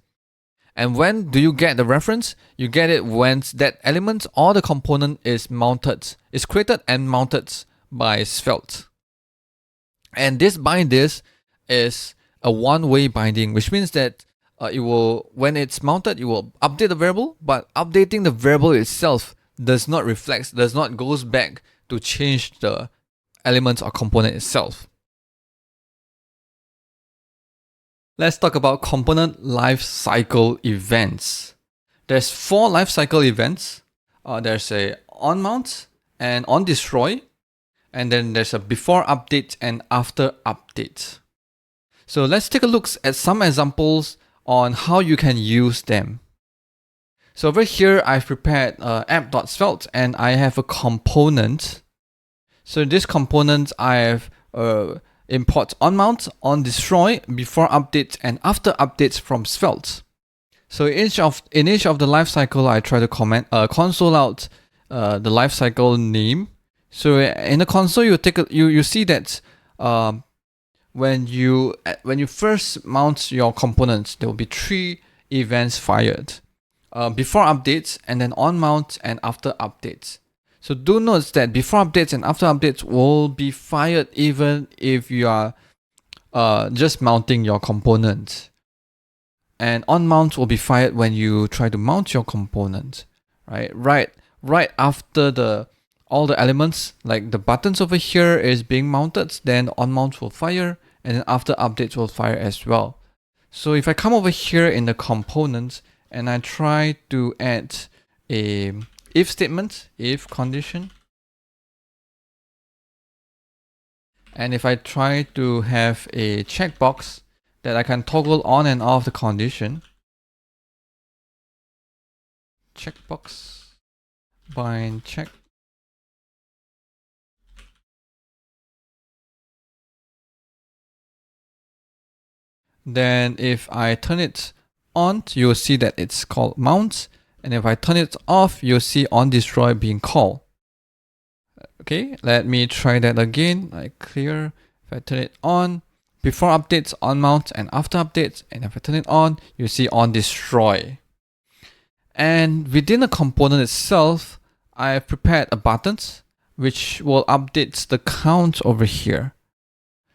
And when do you get the reference? You get it when that element or the component is mounted, is created and mounted by Svelte. And this bind this is a one-way binding, which means that it will, when it's mounted, you will update the variable, but updating the variable itself does not goes back to change the element or component itself. Let's talk about component lifecycle events. There's 4 lifecycle events. There's a onMount and onDestroy, and then there's a before update and after update. So let's take a look at some examples on how you can use them. So over here, I've prepared app.svelte and I have a component. So in this component, I have import onMount, onDestroy, before updates and after updates from Svelte. So in each of the lifecycle, I try to console out the lifecycle name. So in the console, you see that when you first mount your components, there will be 3 events fired: before updates, and then onMount, and after updates. So do note that before updates and after updates will be fired even if you are just mounting your component. And onMount will be fired when you try to mount your component, right after all the elements, like the buttons over here, is being mounted, then onMount will fire, and then after updates will fire as well. So if I come over here in the components and I try to add a if statement, if condition, and if I try to have a checkbox that I can toggle on and off the condition, checkbox bind check, then if I turn it on, you'll see that it's called mount, and if I turn it off, you'll see onDestroy being called. Okay, let me try that again. I clear. If I turn it on, before updates, onMount, and after updates, and if I turn it on, you see onDestroy. And within the component itself, I have prepared a button which will update the count over here.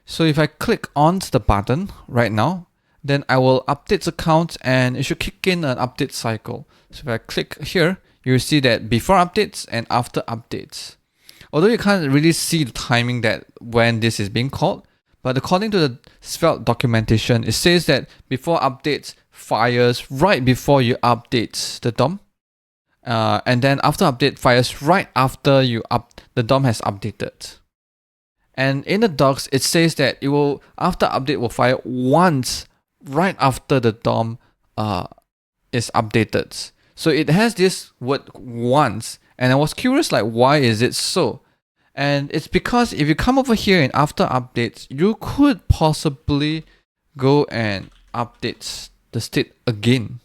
So if I click on the button right now, then I will update the count and it should kick in an update cycle. So if I click here, you'll see that before updates and after updates. Although you can't really see the timing that when this is being called, but according to the Svelte documentation, it says that before updates fires right before you update the DOM, and then after update fires right after the DOM has updated. And in the docs, it says that it will, after update, will fire once right after the DOM is updated. So it has this word once, and I was curious, like, why is it so? And it's because if you come over here in after updates, you could possibly go and update the state again.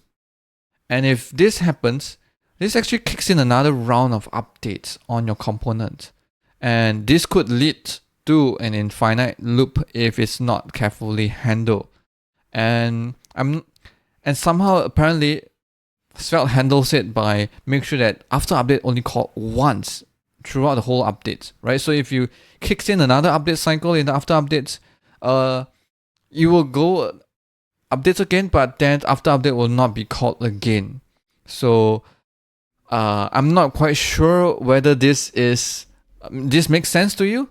And if this happens, this actually kicks in another round of updates on your component. And this could lead to an infinite loop if it's not carefully handled. And somehow apparently Svelte handles it by making sure that after update only called once throughout the whole update, right? So if you kicks in another update cycle in the after updates, you will go updates again, but then after update will not be called again. So I'm not quite sure whether this makes sense to you,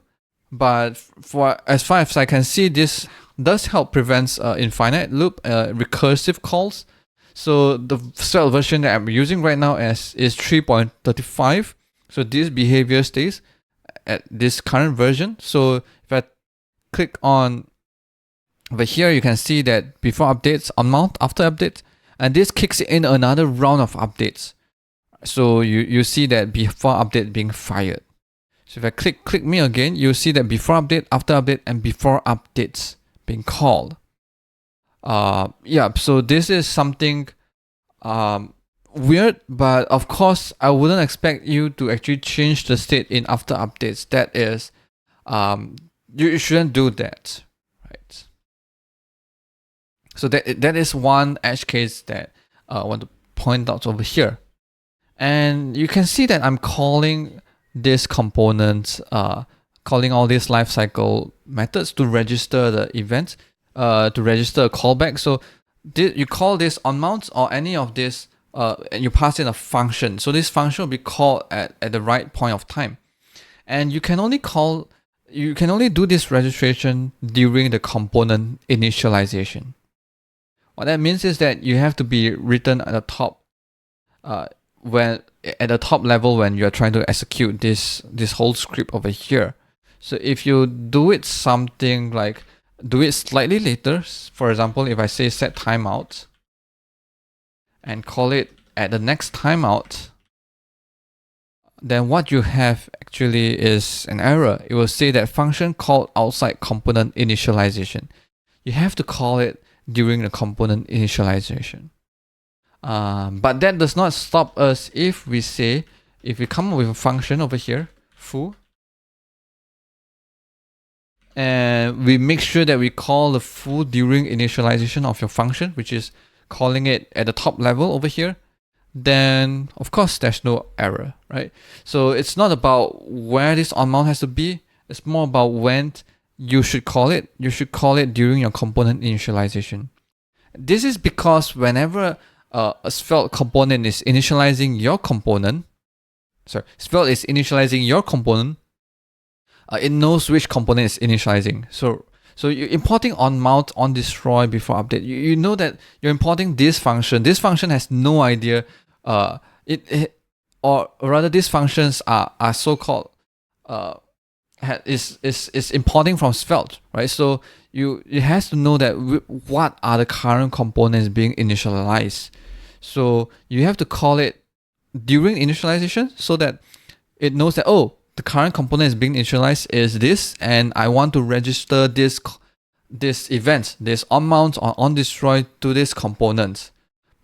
but for as far as I can see, this does help prevent infinite loop, recursive calls. So the Svelte version that I'm using right now is 3.35. So this behavior stays at this current version. So if I click on over here, you can see that before updates, onMount, after updates, and this kicks in another round of updates. So you see that before update being fired. So if I click me again, you'll see that before update, after update, and before updates being called. So this is something weird, but of course I wouldn't expect you to actually change the state in after updates. That is, you shouldn't do that, right? So that is one edge case that I want to point out over here. And you can see that I'm calling this component, calling all these lifecycle methods to register the event, to register a callback. So you call this onMount or any of this, and you pass in a function. So this function will be called at the right point of time. And you can only do this registration during the component initialization. What that means is that you have to be written at the top, when at the top level when you're trying to execute this whole script over here. So if you do it something like do it slightly later, for example, if I say set timeout and call it at the next timeout, then what you have actually is an error. It will say that function called outside component initialization. You have to call it during the component initialization. But that does not stop us if we come up with a function over here, foo, and we make sure that we call the foo during initialization of your function, which is calling it at the top level over here, then of course there's no error, right? So it's not about where this onMount has to be, it's more about when you should call it. You should call it during your component initialization. This is because whenever a Svelte component is initializing your component, Svelte is initializing your component, it knows which component is initializing. So you're importing onMount, onDestroy before update. You know that you're importing this function. This function has no idea. Or rather, these functions are so-called is importing from Svelte, right? So it has to know that what are the current components being initialized. So you have to call it during initialization so that it knows that, oh, the current component is being initialized is this, and I want to register this event, this onMount or onDestroy to this component.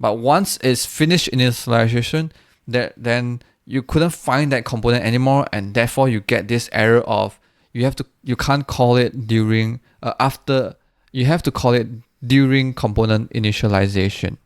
But once it's finished initialization, then you couldn't find that component anymore, and therefore you get this error of you can't call it during after. You have to call it during component initialization.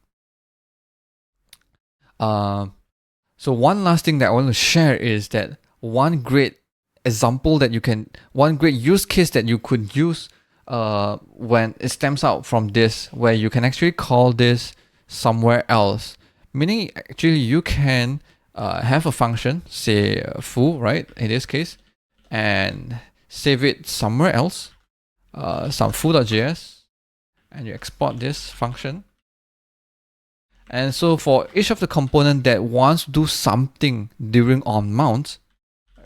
So one last thing that I want to share is that one great use case that you could use when it stems out from this, where you can actually call this somewhere else. Meaning, actually, you can have a function, say foo, right, in this case, and save it somewhere else, some foo.js, and you export this function. And so for each of the component that wants to do something during onMount,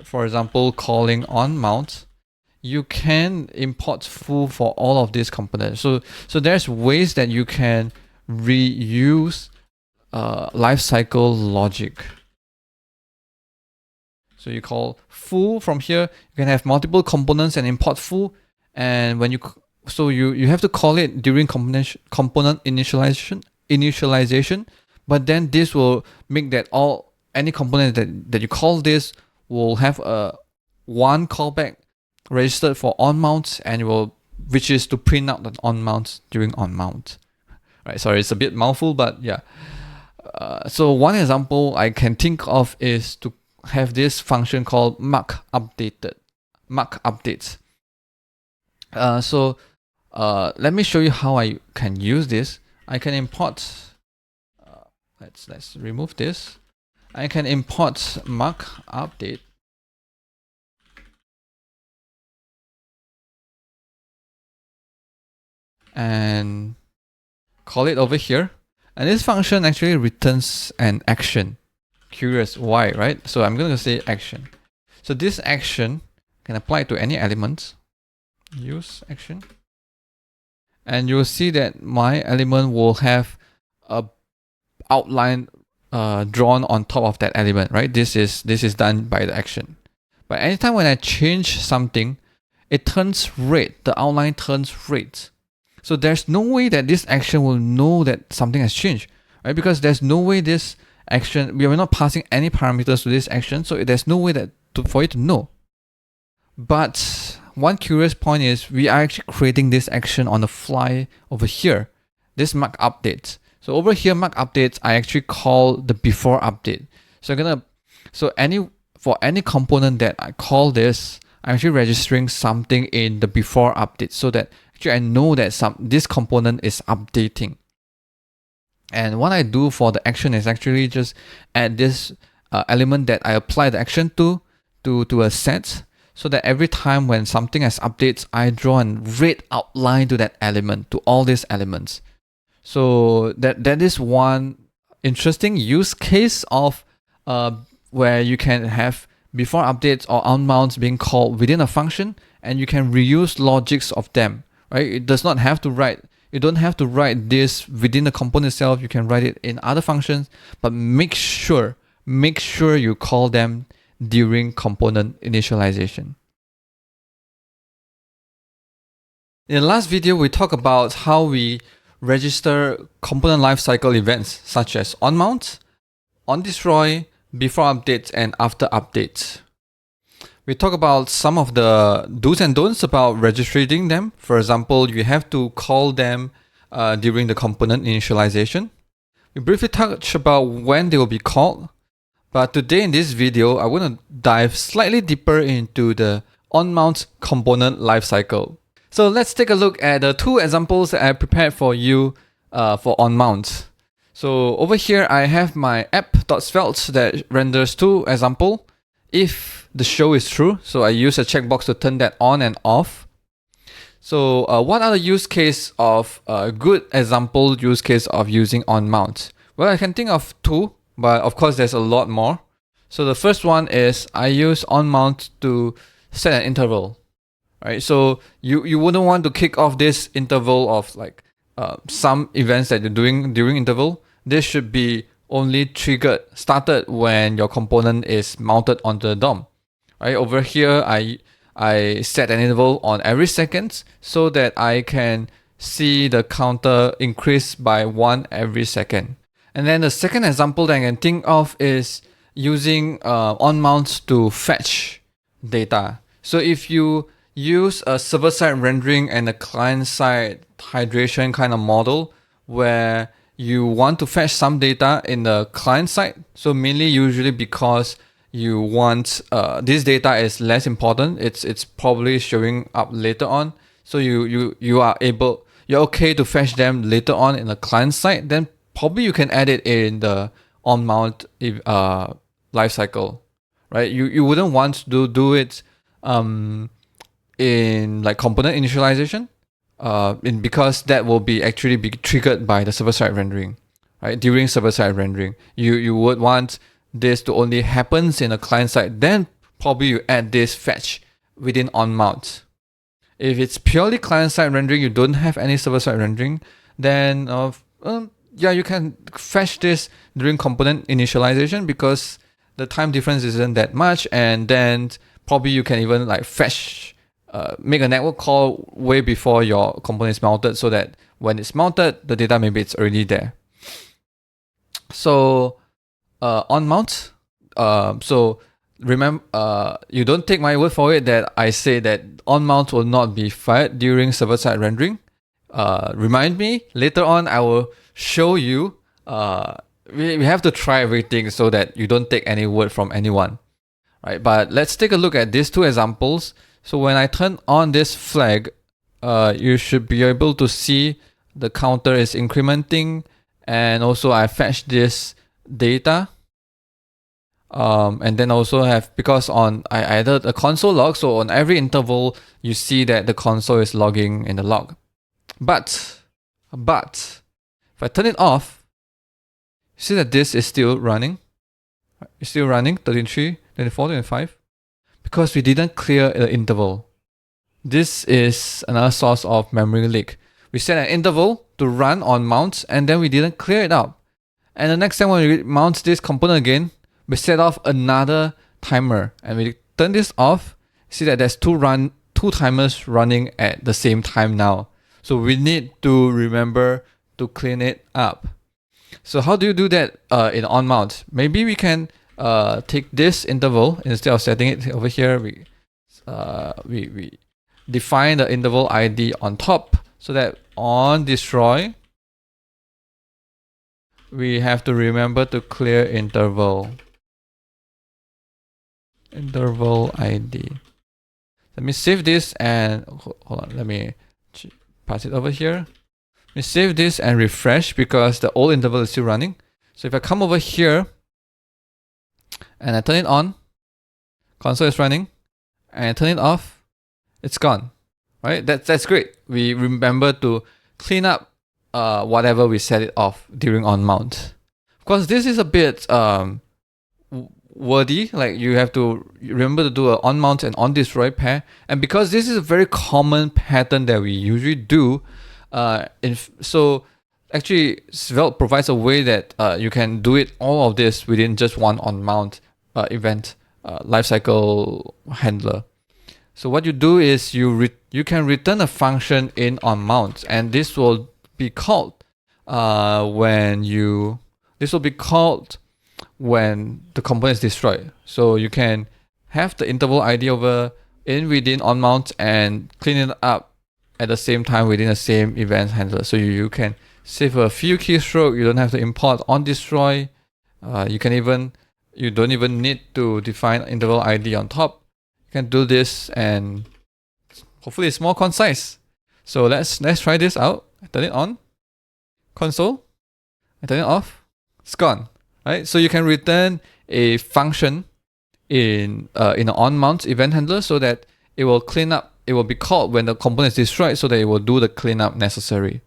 for example, calling onMount, you can import foo for all of these components. So there's ways that you can reuse lifecycle logic. So you call foo from here. You can have multiple components and import foo, and when you have to call it during component initialization. But then this will make that any component that you call this will have one callback registered for onMount, and which is to print out the onMount during onMount. Right? Sorry, it's a bit mouthful, but yeah. So one example I can think of is to have this function called mark updates. Let me show you how I can use this. I can import. Let's remove this. I can import mark update. And call it over here. And this function actually returns an action. Curious why, right? So I'm going to say action. So this action can apply to any element. Use action. And you'll see that my element will have a outline drawn on top of that element, right? This is done by the action. But anytime when I change something, it turns red. The outline turns red. So there's no way that this action will know that something has changed, right? Because there's no way this action, we are not passing any parameters to this action, so there's no way that for it to know. But one curious point is we are actually creating this action on the fly over here, this mark updates. So over here, mark updates, I actually call the before update. For any component that I call this, I'm actually registering something in the before update so that actually I know that this component is updating. And what I do for the action is actually just add this element that I apply the action to a set, so that every time when something has updates, I draw a red outline to that element, to all these elements. So that is one interesting use case of where you can have before updates or onMounts being called within a function, and you can reuse logics of them, right? You don't have to write this within the component itself. You can write it in other functions, but make sure you call them during component initialization. In the last video, we talked about how we register component lifecycle events such as onMount, onDestroy, before updates, and after updates. We talk about some of the do's and don'ts about registering them. For example, you have to call them during the component initialization. We briefly touch about when they will be called. But today in this video, I want to dive slightly deeper into the onMount component lifecycle. So let's take a look at the two examples that I prepared for you for onMount. So over here, I have my app.svelte that renders two examples if the show is true. So I use a checkbox to turn that on and off. So what are the use case of a good example use case of using onMount? Well, I can think of two, but of course there's a lot more. So the first one is I use onMount to set an interval, right? So you wouldn't want to kick off this interval of like some events that you're doing during interval. This should be only started when your component is mounted onto the DOM. Right over here, I set an interval on every second so that I can see the counter increase by 1 every second. And then the second example that I can think of is using onMount to fetch data. So if you use a server-side rendering and a client-side hydration kind of model where you want to fetch some data in the client side, so mainly usually because you want this data is less important, it's probably showing up later on, so you're okay to fetch them later on in the client side, then probably you can add it in the onMount lifecycle, right? You wouldn't want to do it in like component initialization, because that will be triggered by the server-side rendering, right? During server-side rendering, you would want this to only happens in a client side. Then probably you add this fetch within onMount. If it's purely client-side rendering, you don't have any server-side rendering, then you can fetch this during component initialization because the time difference isn't that much, and then probably you can even like fetch. Make a network call way before your component is mounted so that when it's mounted, the data maybe it's already there. So onMount, so remember, you don't take my word for it that I say that onMount will not be fired during server-side rendering. Remind me, later on I will show you, we have to try everything so that you don't take any word from anyone. Right? But let's take a look at these two examples. So when I turn on this flag, you should be able to see the counter is incrementing, and also I fetch this data. And then also because I added a console log, so on every interval you see that the console is logging in the log. But if I turn it off, you see that this is still running. It's still running 33, 24, 25. Because we didn't clear the interval. This is another source of memory leak. We set an interval to run onMount and then we didn't clear it out. And the next time when we mount this component again, we set off another timer and we turn this off. See that there's two timers running at the same time now. So we need to remember to clean it up. So how do you do that in onMount? Maybe we can take this interval instead of setting it over here. We define the interval ID on top so that on destroy we have to remember to clear interval ID. Let me save this and hold on. Let me pass it over here. Let me save this and refresh because the old interval is still running. So if I come over here and I turn it on, console is running, and I turn it off, it's gone. Right? That's great. We remember to clean up whatever we set it off during onMount. Of course, this is a bit wordy. Like you have to remember to do an onMount and onDestroy pair. And because this is a very common pattern that we usually do, so actually Svelte provides a way that you can do it all of this within just one onMount event lifecycle handler. So what you do is you can return a function in onMount, and this will be called when the component is destroyed. So you can have the interval ID within onMount and clean it up at the same time within the same event handler. So you can save a few keystrokes. You don't have to import onDestroy. You don't even need to define interval ID on top. You can do this and hopefully it's more concise. So let's try this out. I turn it on, console, I turn it off, it's gone. Right? So you can return a function in an onMount event handler so that it will clean up. It will be called when the component is destroyed so that it will do the cleanup necessary.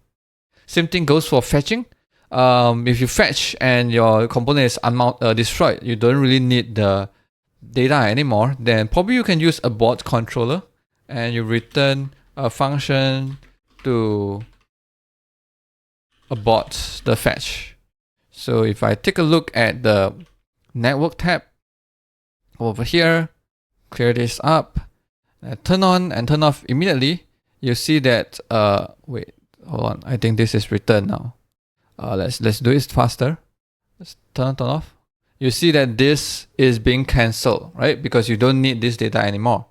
Same thing goes for fetching. If you fetch and your component is destroyed, you don't really need the data anymore, then probably you can use abort controller and you return a function to abort the fetch. So if I take a look at the network tab over here, clear this up, turn on and turn off immediately, you see that wait, hold on, I think this is returned now. Let's do it faster. Let's turn off. You see that this is being cancelled, right? Because you don't need this data anymore.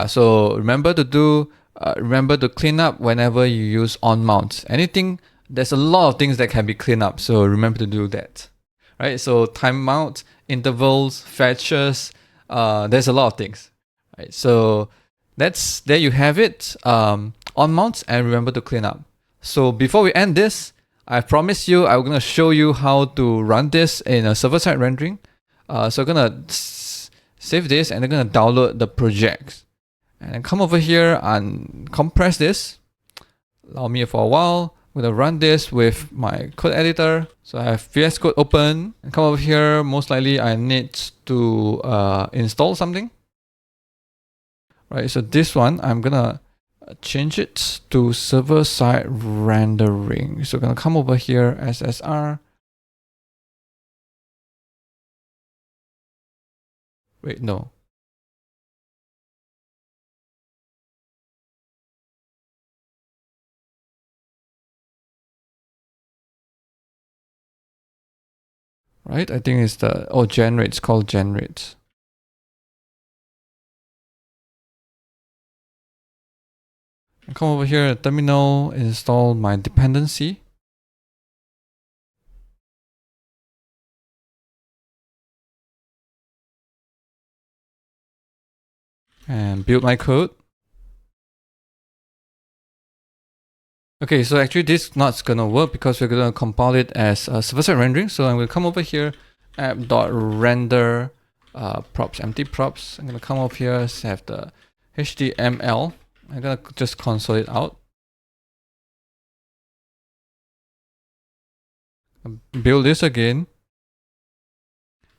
So remember to clean up whenever you use onMount. There's a lot of things that can be cleaned up, so remember to do that. Right? So timeout, intervals, fetches, there's a lot of things. Right? So there you have it. onMount, and remember to clean up. So before we end this, I promised you I'm going to show you how to run this in a server-side rendering. So I'm going to save this and I'm going to download the project. And then come over here and compress this. Allow me for a while. I'm going to run this with my code editor. So I have VS Code open. And come over here. Most likely I need to install something. Right, so this one, I'm going to change it to server-side rendering. So I'm going to come over here, SSR. Wait, no. Right, I think it's generate. It's called generate. I come over here, terminal, install my dependency. And build my code. Okay, so actually this is not gonna work because we're gonna compile it as server-side rendering. So I'm gonna come over here, app.render props, empty props. I'm gonna come over here, have the HTML. I'm gonna just console it out. Build this again.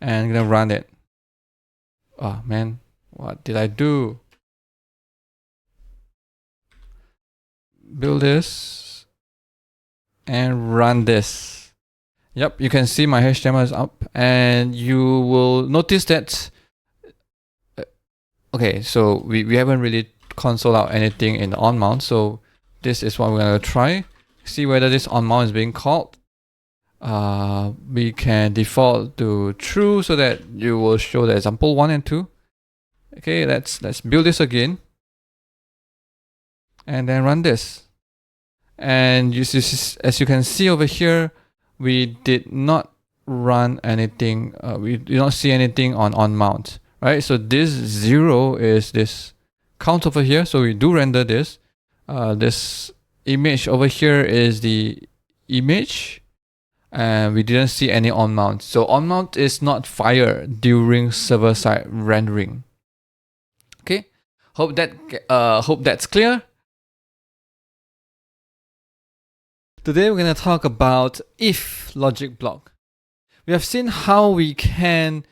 And I'm gonna run it. Oh man, what did I do? Build this and run this. Yep, you can see my HTML is up, and you will notice that. Okay, so we haven't really console out anything in the onMount, so this is what we're gonna try. See whether this onMount is being called. We can default to true so that you will show the example 1 and 2. Okay, let's build this again, and then run this. And as you can see over here, we did not run anything. We did not see anything on onMount, right? So this 0 is this count over here. So we do render this. This image over here is the image, and we didn't see any onMount. So onMount is not fired during server-side rendering. Okay, hope that's clear. Today we're going to talk about if logic block. We have seen how we can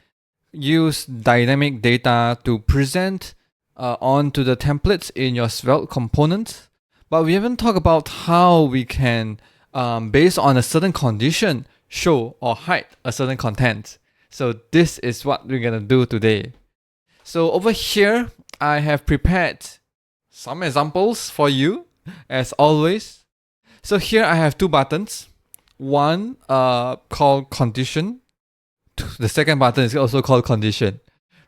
use dynamic data to present onto the templates in your Svelte components, but we haven't talked about how we can, based on a certain condition, show or hide a certain content. So this is what we're going to do today. So over here, I have prepared some examples for you, as always. So here I have two buttons. One called condition. The second button is also called condition,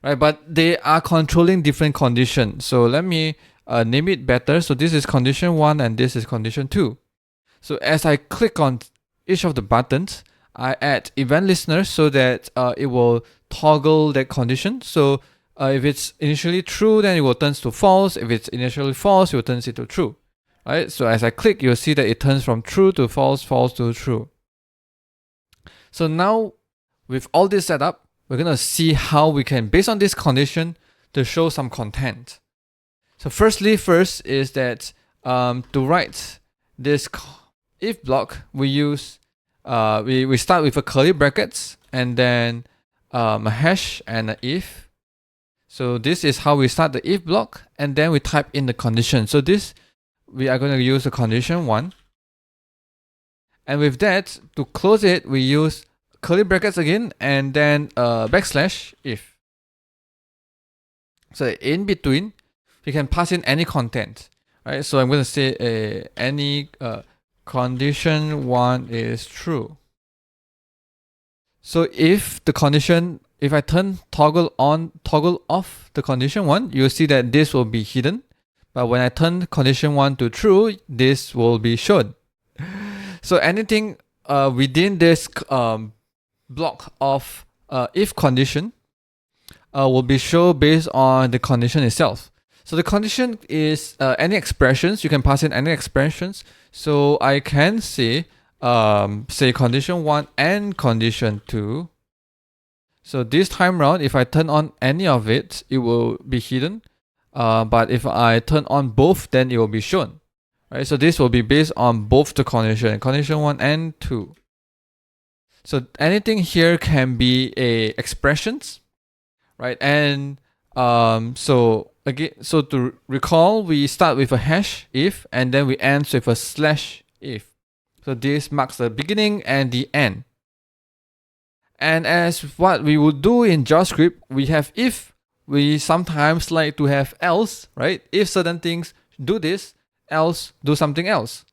right? But they are controlling different conditions. So let me name it better. So this is condition 1 and this is condition 2. So as I click on each of the buttons, I add event listener so that it will toggle that condition. So if it's initially true, then it will turn to false. If it's initially false, it will turn it to true. Right? So as I click, you'll see that it turns from true to false, false to true. So now, with all this set up, we're going to see how we can, based on this condition, to show some content. So first is that to write this if block, we use, we start with a curly brackets and then a hash and an if. So this is how we start the if block, and then we type in the condition. So this, we are going to use the condition 1. And with that, to close it, we use curly brackets again and then backslash if. So in between, we can pass in any content, right? So I'm going to say any condition 1 is true. So if I turn toggle on, toggle off the condition 1, you'll see that this will be hidden. But when I turn condition 1 to true, this will be shown. So anything within this block of if condition will be shown based on the condition itself. So the condition is any expressions. You can pass in any expressions. So I can say condition 1 and condition 2. So this time around, if I turn on any of it, it will be hidden. But if I turn on both, then it will be shown. Right? So this will be based on both the condition 1 and 2. So anything here can be a expressions, right? And so to recall, we start with a hash if, and then we end with a slash if. So this marks the beginning and the end. And as what we would do in JavaScript, we have if. We sometimes like to have else, right? If certain things do this, else do something else.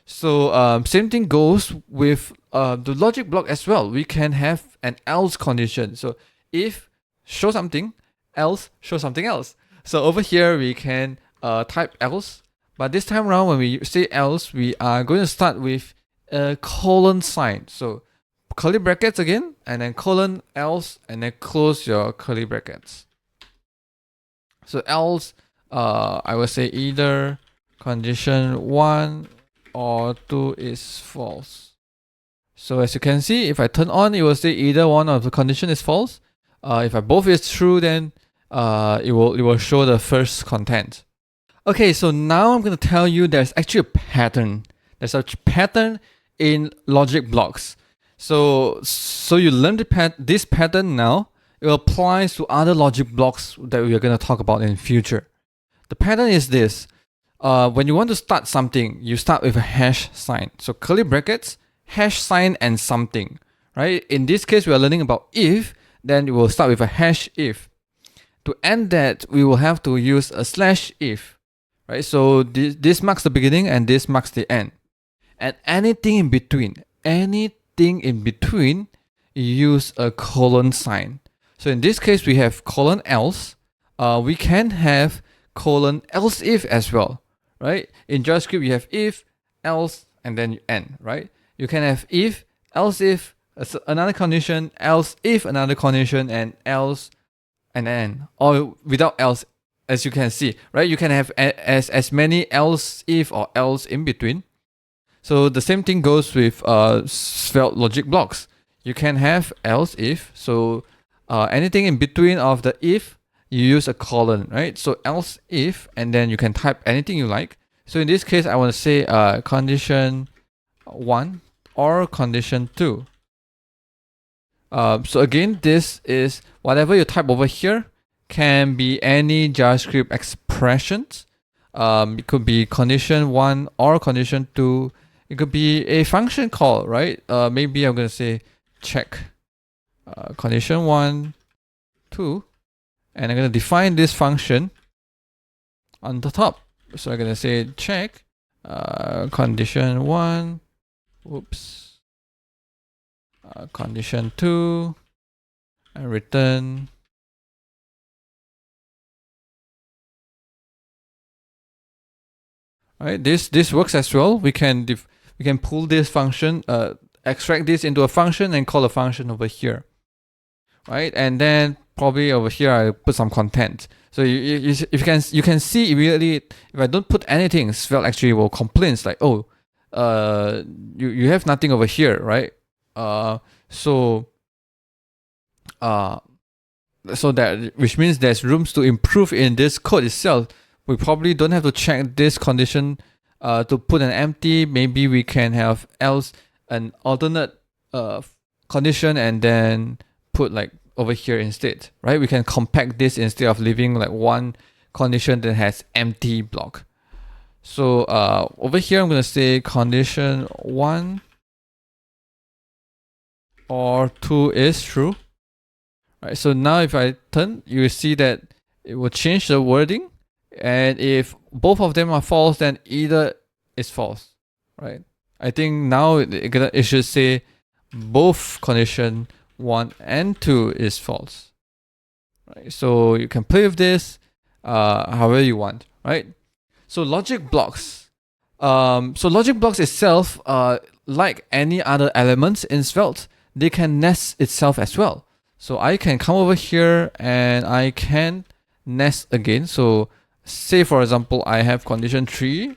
So same thing goes with the logic block as well. We can have an else condition. So if show something, else show something else. So over here we can type else, but this time around when we say else, we are going to start with a colon sign. So curly brackets again, and then colon else, and then close your curly brackets. So else, I will say either condition 1 or 2 is false. So as you can see, if I turn on, it will say either one of the condition is false. If I both is true, then it will show the first content. Okay, so now I'm going to tell you there's actually a pattern. There's a pattern in logic blocks. So you learn this pattern now. It applies to other logic blocks that we are going to talk about in the future. The pattern is this. When you want to start something, you start with a hash sign. So curly brackets, hash sign, and something. right? In this case, we are learning about if, then we will start with a hash if. To end that, we will have to use a slash if, right? So this marks the beginning and this marks the end. And anything in between, you use a colon sign. So in this case, we have colon else. We can have colon else if as well, right? In JavaScript, you have if, else, and then you end, right? You can have if, else if, another condition, else if another condition, and else and end, or without else, as you can see, right? You can have as many else if or else in between. So the same thing goes with Svelte logic blocks. You can have else if, so anything in between of the if, you use a colon, right? So else if, and then you can type anything you like. So in this case, I want to say condition 1 or condition 2. So again, this is whatever you type over here can be any JavaScript expressions. It could be condition 1 or condition 2. It could be a function call, right? Maybe I'm going to say check condition 1, 2, and I'm going to define this function on the top. So I'm going to say check condition 1, condition 2, and return right. This works as well. We can pull this function, extract this into a function and call a function over here, right? And then probably over here I put some content. So you can see immediately if I don't put anything, Svelte actually will complain. It's like, oh, you have nothing over here, right? So that, which means there's rooms to improve in this code itself. We probably don't have to check this condition to put an empty. Maybe we can have else an alternate condition and then put like over here instead, right? We can compact this instead of leaving like one condition that has empty block. So over here, I'm going to say condition 1 or 2 is true. Right, so now if I turn, you will see that it will change the wording. And if both of them are false, then either is false, right? I think now it should say both condition 1 and 2 is false. Right, so you can play with this however you want, right? So logic blocks. So logic blocks itself, like any other elements in Svelte, they can nest itself as well. So I can come over here and I can nest again. So say for example, I have condition 3.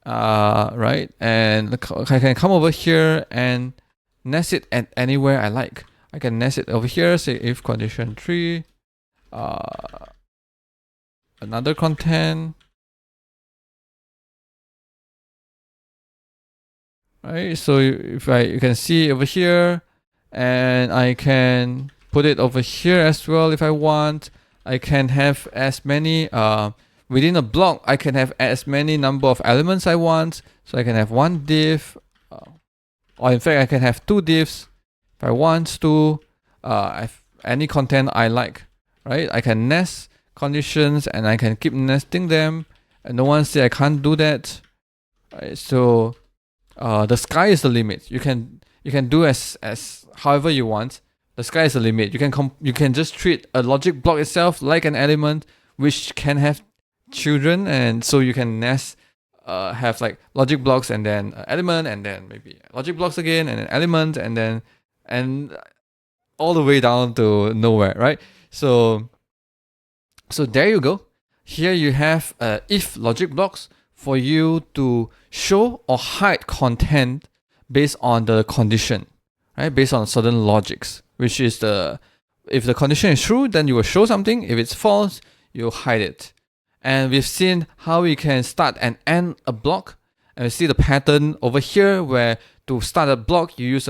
Right, and I can come over here and nest it at anywhere I like. I can nest it over here, say if condition 3, another content, right? So if you can see over here, and I can put it over here as well if I want. I can have as many within a block. I can have as many number of elements I want. So I can have one div, or in fact I can have 2 divs if I want to. Have any content I like, right? I can nest conditions and I can keep nesting them, and no one say I can't do that. Right? So the sky is the limit. You can do as however you want. The sky is the limit. You can just treat a logic block itself like an element which can have children, and so you can nest have like logic blocks and then element and then maybe logic blocks again and then element and all the way down to nowhere, right? So there you go. Here you have if logic blocks for you to show or hide content based on the condition, right? Based on certain logics, which is if the condition is true, then you will show something. If it's false, you'll hide it. And we've seen how we can start and end a block. And we see the pattern over here where to start a block, you use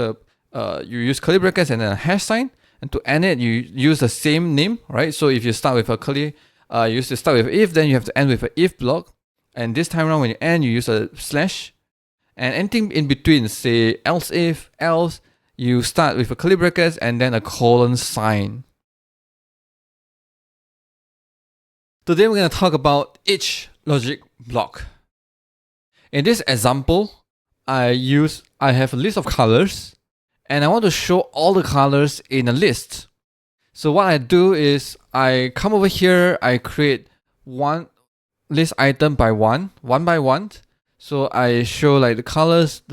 curly brackets and then a hash sign. And to end it, you use the same name, right? So if you start with a curly, you used to start with if, then you have to end with an if block. And this time around when you end, you use a slash. And anything in between, say else if, else, you start with a curly brackets and then a colon sign. Today we're going to talk about each logic block. In this example, I have a list of colors and I want to show all the colors in a list. So what I do is I come over here, I create one list item by one by one. So I show like the colors,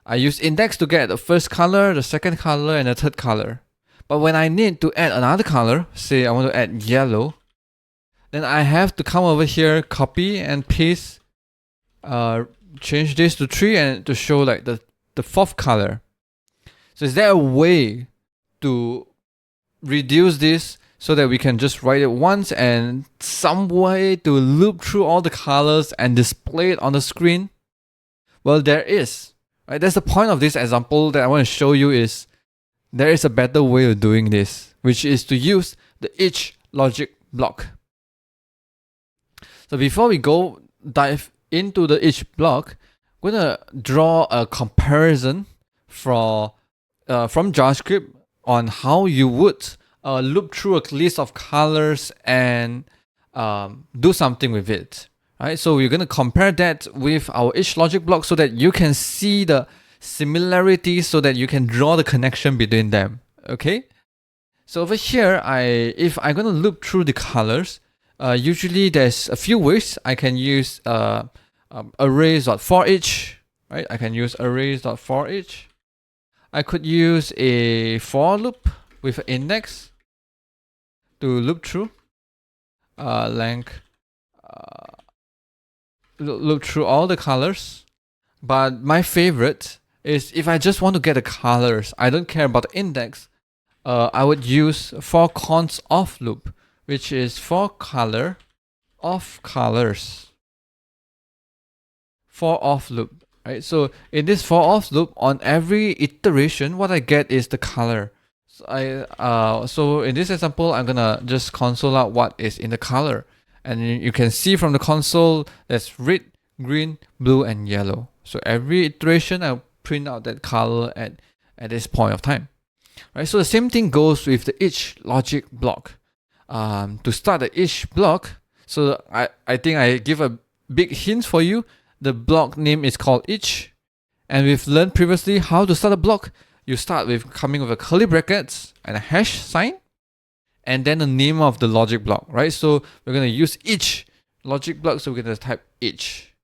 I use index to get the first color, the second color, and the third color. But when I need to add another color, say I want to add yellow, then I have to come over here, copy and paste, change this to 3 and to show like the fourth color. So is there a way to reduce this so that we can just write it once and some way to loop through all the colors and display it on the screen? Well, there is. Right? That's the point of this example that I want to show you is there is a better way of doing this, which is to use the each logic block. So before we go dive into the each block, I'm going to draw a comparison from JavaScript on how you would loop through a list of colors and do something with it. Right? So we're going to compare that with our each logic block so that you can see the similarities so that you can draw the connection between them. Okay? So over here, if I'm going to loop through the colors, usually there's a few ways. I can use arrays.forEach. Right? I can use arrays.forEach. I could use a for loop with an index to loop through length, loop through all the colors. But my favorite is if I just want to get the colors, I don't care about the index, I would use for cont of loop, which is for color of colors. For of loop. Right? So in this for of loop, on every iteration, what I get is the color. So in this example, I'm gonna just console out what is in the color, and you can see from the console there's red, green, blue, and yellow. So every iteration, I'll print out that color at this point of time. Right? So the same thing goes with the each logic block. To start the each block, so I think I give a big hint for you. The block name is called each, and we've learned previously how to start a block. You start with coming with a curly brackets and a hash sign, and then the name of the logic block, right? So we're going to use each logic block, so we're going to type each.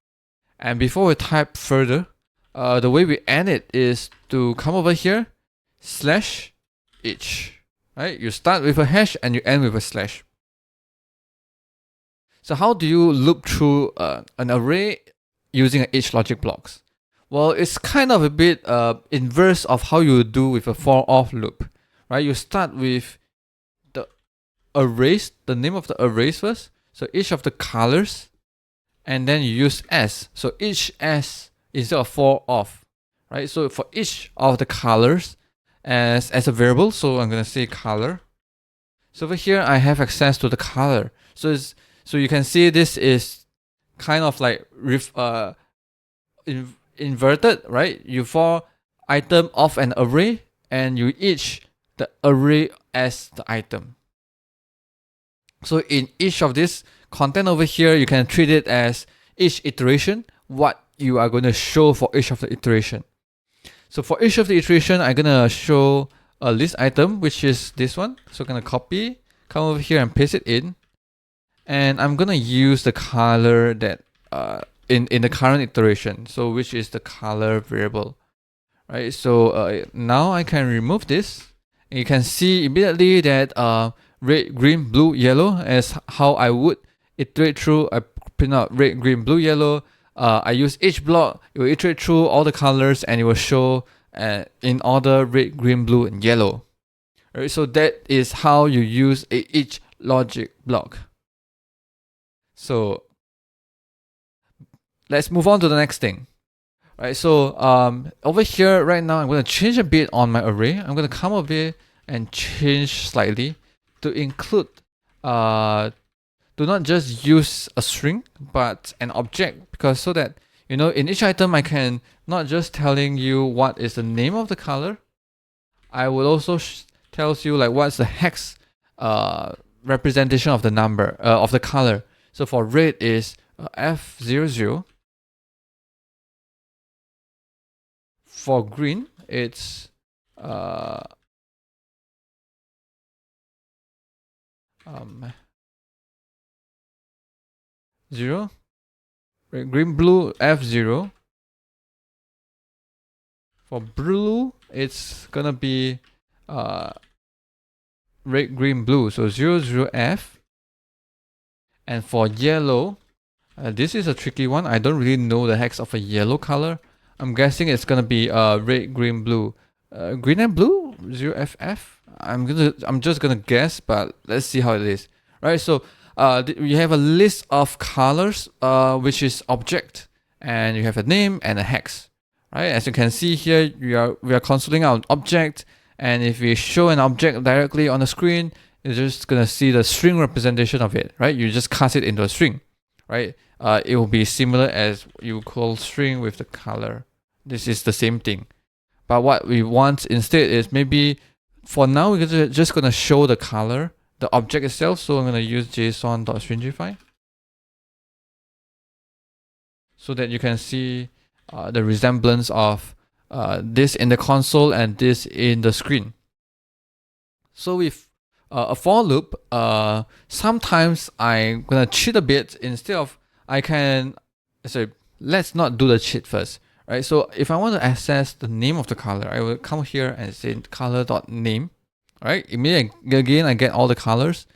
And before we type further, the way we end it is to come over here, /each, right? You start with a hash and you end with a slash. So how do you loop through an array using each logic blocks? Well, it's kind of a bit inverse of how you do with a for of loop, right? You start with the arrays, the name of the arrays first. So each of the colors, and then you use s. So each s instead of for of, right? So for each of the colors as a variable, so I'm gonna say color. So over here I have access to the color. So you can see this is kind of like inverted, right? You for item of an array and you each the array as the item. So in each of this content over here, you can treat it as each iteration, what you are going to show for each of the iteration. So for each of the iteration, I'm going to show a list item, which is this one. So I'm going to copy, come over here and paste it in. And I'm going to use the color that in the current iteration, so which is the color variable, right? So now I can remove this. And you can see immediately that red, green, blue, yellow as how I would iterate through. I print out red, green, blue, yellow. I use each block. It will iterate through all the colors and it will show in order red, green, blue, and yellow. Right? So that is how you use each logic block. So let's move on to the next thing. Right, so over here right now, I'm going to change a bit on my array. I'm going to come over here and change slightly to include, do not just use a string, but an object, because so that in each item, I can not just telling you what is the name of the color. I will also tells you like what's the hex representation of the number of the color. So for red is F00. For green, it's 0. Green blue F0. For blue, it's gonna be red green blue, so 00F. And for yellow, this is a tricky one. I don't really know the hex of a yellow color. I'm guessing it's gonna be red green blue. Green and blue 0FF. I'm just gonna guess, but let's see how it is. Right, so you have a list of colors, which is object, and you have a name and a hex. Right, as you can see here, we are consoling our object, and if we show an object directly on the screen, you're just gonna see the string representation of it. Right, you just cast it into a string. Right, it will be similar as you call string with the color. This is the same thing, but what we want instead is maybe for now we're just gonna show the color, the object itself. So I'm gonna use JSON.stringify so that you can see the resemblance of this in the console and this in the screen. So with a for loop, sometimes I'm gonna cheat a bit. Instead of let's not do the cheat first. Right, so if I want to access the name of the color, I will come here and say color.name. Right, immediately again I get all the colors,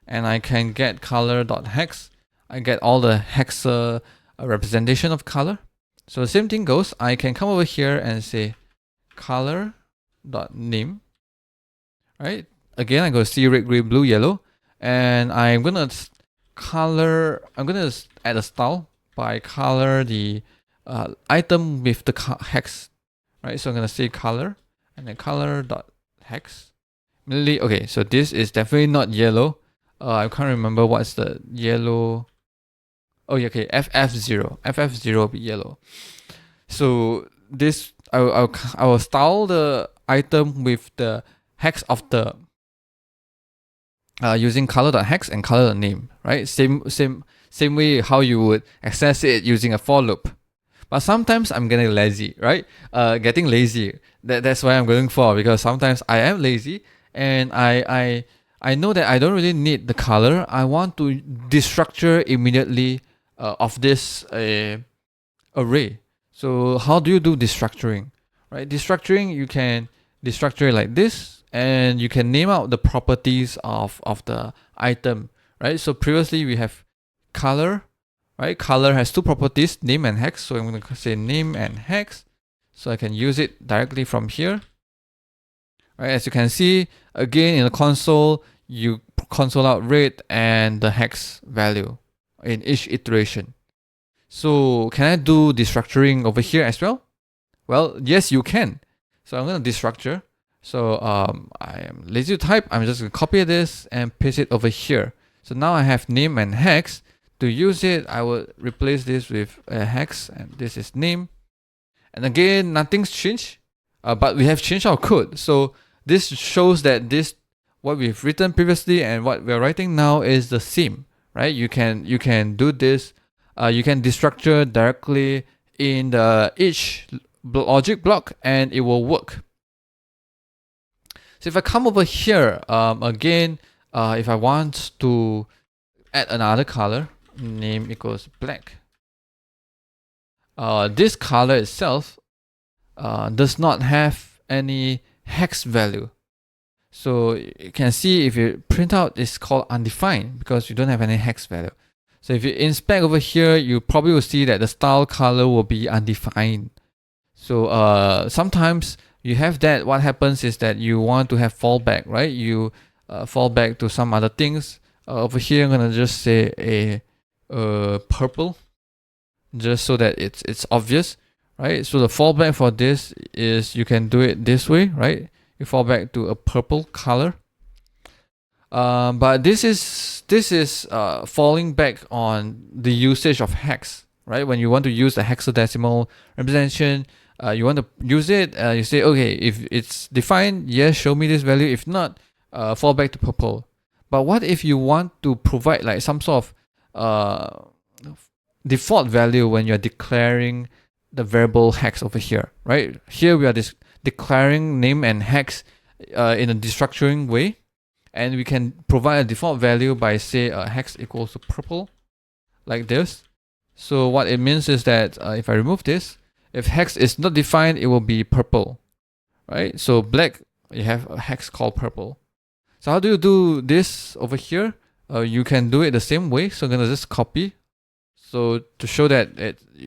and I can get color.hex. I get all the hex representation of color. So the same thing goes. I can come over here and say color.name. Right, again I go see red, green, blue, yellow, and I'm gonna add a style by color the item with the hex. Right, so I'm gonna say color and then color.hex. Okay, so this is definitely not yellow. I can't remember what's the yellow. Oh yeah, okay, FF0. FF0 will be yellow. So this I will style the item with the hex of the using color.hex and color.name. Right, same way how you would access it using a for loop. But sometimes I'm getting lazy, right? Getting lazy. That's why I'm going for, because sometimes I am lazy and I know that I don't really need the color. I want to destructure immediately of this array. So how do you do destructuring? Right? Destructuring, you can destructure it like this, and you can name out the properties of the item. Right? So previously we have color. Right, color has two properties, name and hex. So I'm going to say name and hex, so I can use it directly from here. Right, as you can see, again in the console, you console out red and the hex value in each iteration. So can I do destructuring over here as well? Well, yes, you can. So I'm going to destructure. So I am lazy to type. I'm just going to copy this and paste it over here. So now I have name and hex. To use it, I will replace this with a hex, and this is name. And again, nothing's changed, but we have changed our code. So this shows that what we've written previously and what we're writing now is the same, right? You can do this. You can destructure directly in each logic block, and it will work. So if I come over here, again, if I want to add another color, name equals black. This color itself does not have any hex value. So you can see if you print out, it's called undefined because you don't have any hex value. So if you inspect over here, you probably will see that the style color will be undefined. So sometimes you have that. What happens is that you want to have fallback, right? You fall back to some other things. Over here, I'm gonna just say a purple, just so that it's obvious, right? So the fallback for this is you can do it this way, right? You fall back to a purple color. But this is falling back on the usage of hex, right? When you want to use the hexadecimal representation, you want to use it, you say, okay, if it's defined, yes, show me this value. If not, fall back to purple. But what if you want to provide like some sort of default value when you're declaring the variable hex over here, right? Here we are declaring name and hex in a destructuring way, and we can provide a default value by say hex equals to purple, like this. So what it means is that if I remove this, if hex is not defined, it will be purple, right? So black, you have a hex called purple. So how do you do this over here? You can do it the same way. So I'm gonna just copy. So to show that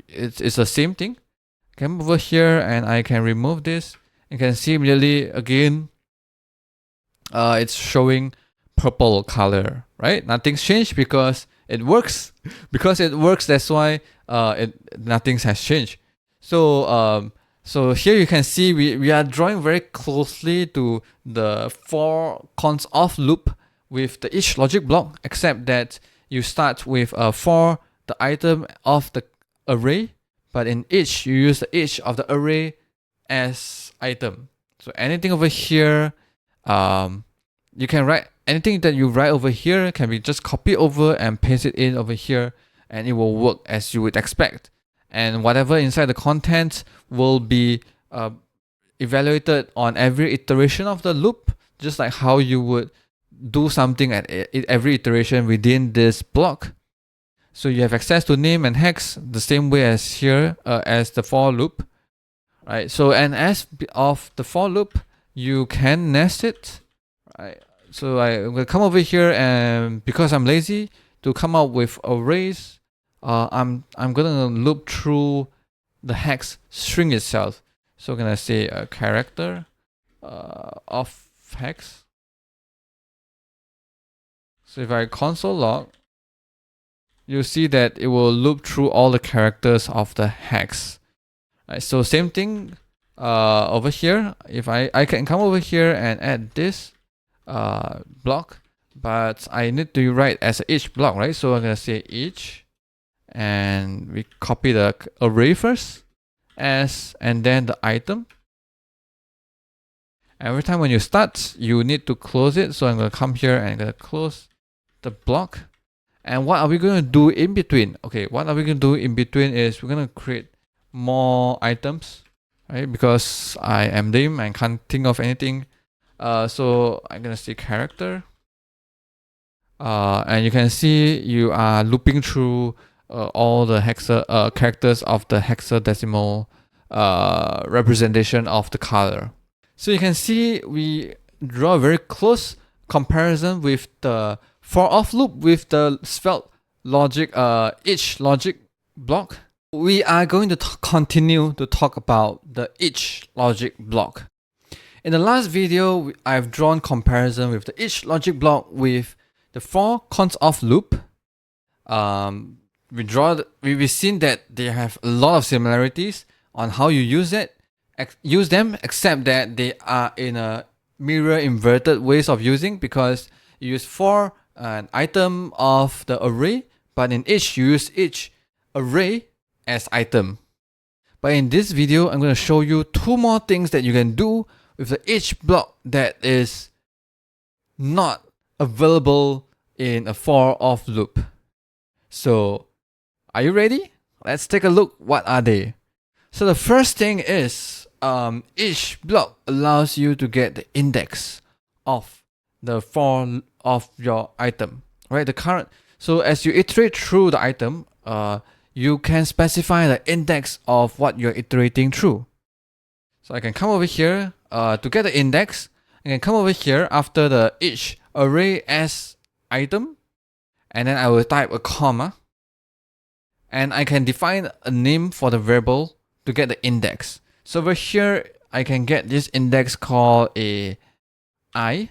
it's the same thing, come over here and I can remove this. You can see immediately again, it's showing purple color, right? Nothing's changed because it works. Because it works, that's why nothing has changed. So so here you can see we are drawing very closely to the for cons of loop with the each logic block, except that you start with for the item of the array, but in each you use the each of the array as item. So anything over here, you can write anything that you write over here can be just copy over and paste it in over here, and it will work as you would expect. And whatever inside the content will be evaluated on every iteration of the loop, just like how you would do something at every iteration within this block. So you have access to name and hex the same way as here as the for loop, right? So and as of the for loop, you can nest it, right? So I'm gonna come over here, and because I'm lazy to come up with arrays, I'm gonna loop through the hex string itself. So I'm gonna say a character of hex. So if I console log, you'll see that it will loop through all the characters of the hex. Right, so same thing over here. If I can come over here and add this block, but I need to write as each block, right? So I'm gonna say each, and we copy the array first and then the item. Every time when you start, you need to close it. So I'm gonna come here and I'm gonna close the block. And what are we going to do in between? Okay, what are we going to do in between is we're going to create more items, right? Because I am lame and can't think of anything. So I'm going to say character. And you can see you are looping through all the characters of the hexadecimal representation of the color. So you can see we draw a very close comparison with the for of loop with the Svelte logic, each logic block. We are going to continue to talk about the each logic block. In the last video, I've drawn comparison with the each logic block with the for cons of loop. We've seen that they have a lot of similarities on how you use them, except that they are in a mirror inverted ways of using, because you use for an item of the array, but in each you use each array as item. But in this video, I'm going to show you two more things that you can do with the each block that is not available in a for of loop. So are you ready? Let's take a look. What are they? So the first thing is each block allows you to get the index of the for of your item, right? So as you iterate through the item, you can specify the index of what you're iterating through. So I can come over here to get the index. I can come over here after the each array as item, and then I will type a comma, and I can define a name for the variable to get the index. So over here, I can get this index called a I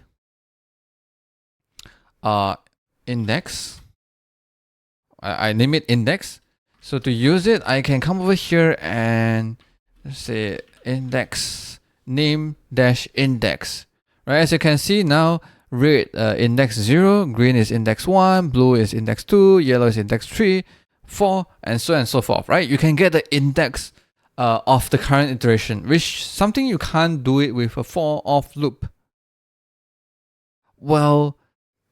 index. I name it index. So to use it, I can come over here and say index name dash index. Right, as you can see now, red index 0, green is index 1, blue is index 2, yellow is index 3, for, and so forth, right? You can get the index of the current iteration, which something you can't do it with a for of loop. Well,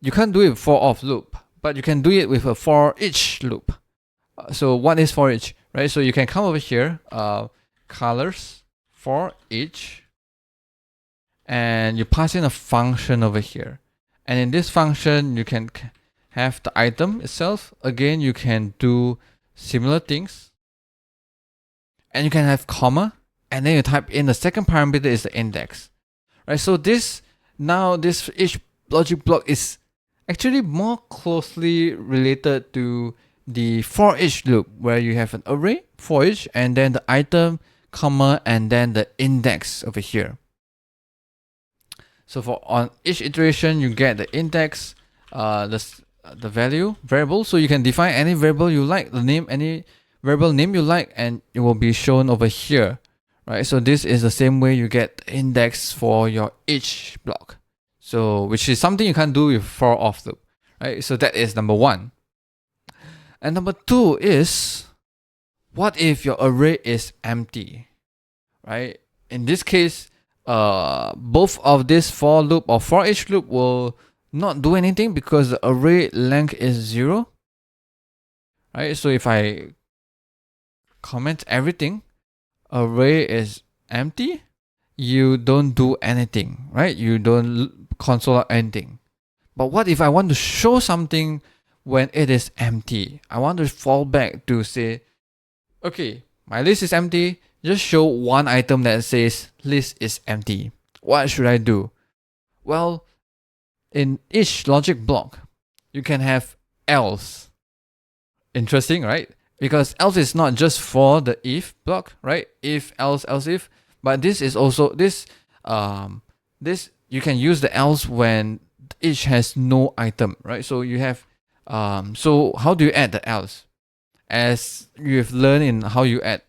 you can't do it with for of loop, but you can do it with a for each loop. So what is for each, right? So you can come over here, colors for each, and you pass in a function over here. And in this function, you can have the item itself. Again, you can do similar things. And you can have comma, and then you type in the second parameter is the index, right? So this each logic block is actually more closely related to the for each loop, where you have an array for each, and then the item, comma, and then the index over here. So for on each iteration, you get the index, the value variable. So you can define any variable you like, the name, any variable name you like, and it will be shown over here, right? So this is the same way you get the index for your each block. So which is something you can't do with for of loop, right? So that is number one. And number two is, what if your array is empty, right? In this case, both of this for loop or for each loop will not do anything because the array length is 0, right? So if I comment everything, array is empty, you don't do anything, right? You don't console out anything. But what if I want to show something when it is empty? I want to fall back to say, okay, my list is empty, just show one item that says list is empty. What should I do? Well, in each logic block, you can have else. Interesting, right? Because else is not just for the if block, right? If, else, else if. But this is also, this you can use the else when each has no item, right? So you have, so how do you add the else? As you've learned in how you add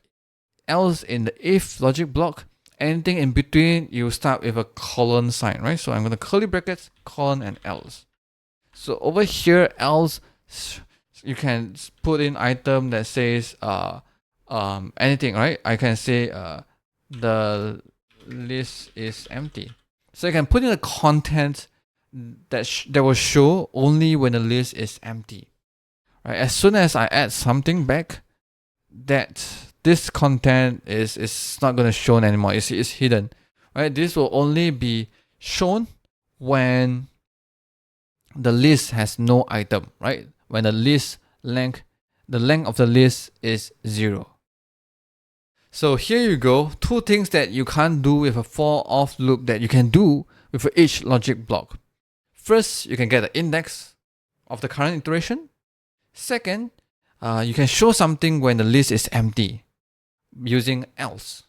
else in the if logic block, anything in between, you start with a colon sign, right? So I'm going to curly brackets, colon, and else. So over here, else, you can put in item that says anything, right? I can say the list is empty. So you can put in a content that will show only when the list is empty, right? As soon as I add something back, that this content is not going to show anymore. It's hidden, right? This will only be shown when the list has no item, right? When the list length, the length of the list is 0. So here you go, two things that you can't do with a for of loop that you can do with each logic block. First, you can get the index of the current iteration. Second, you can show something when the list is empty using else.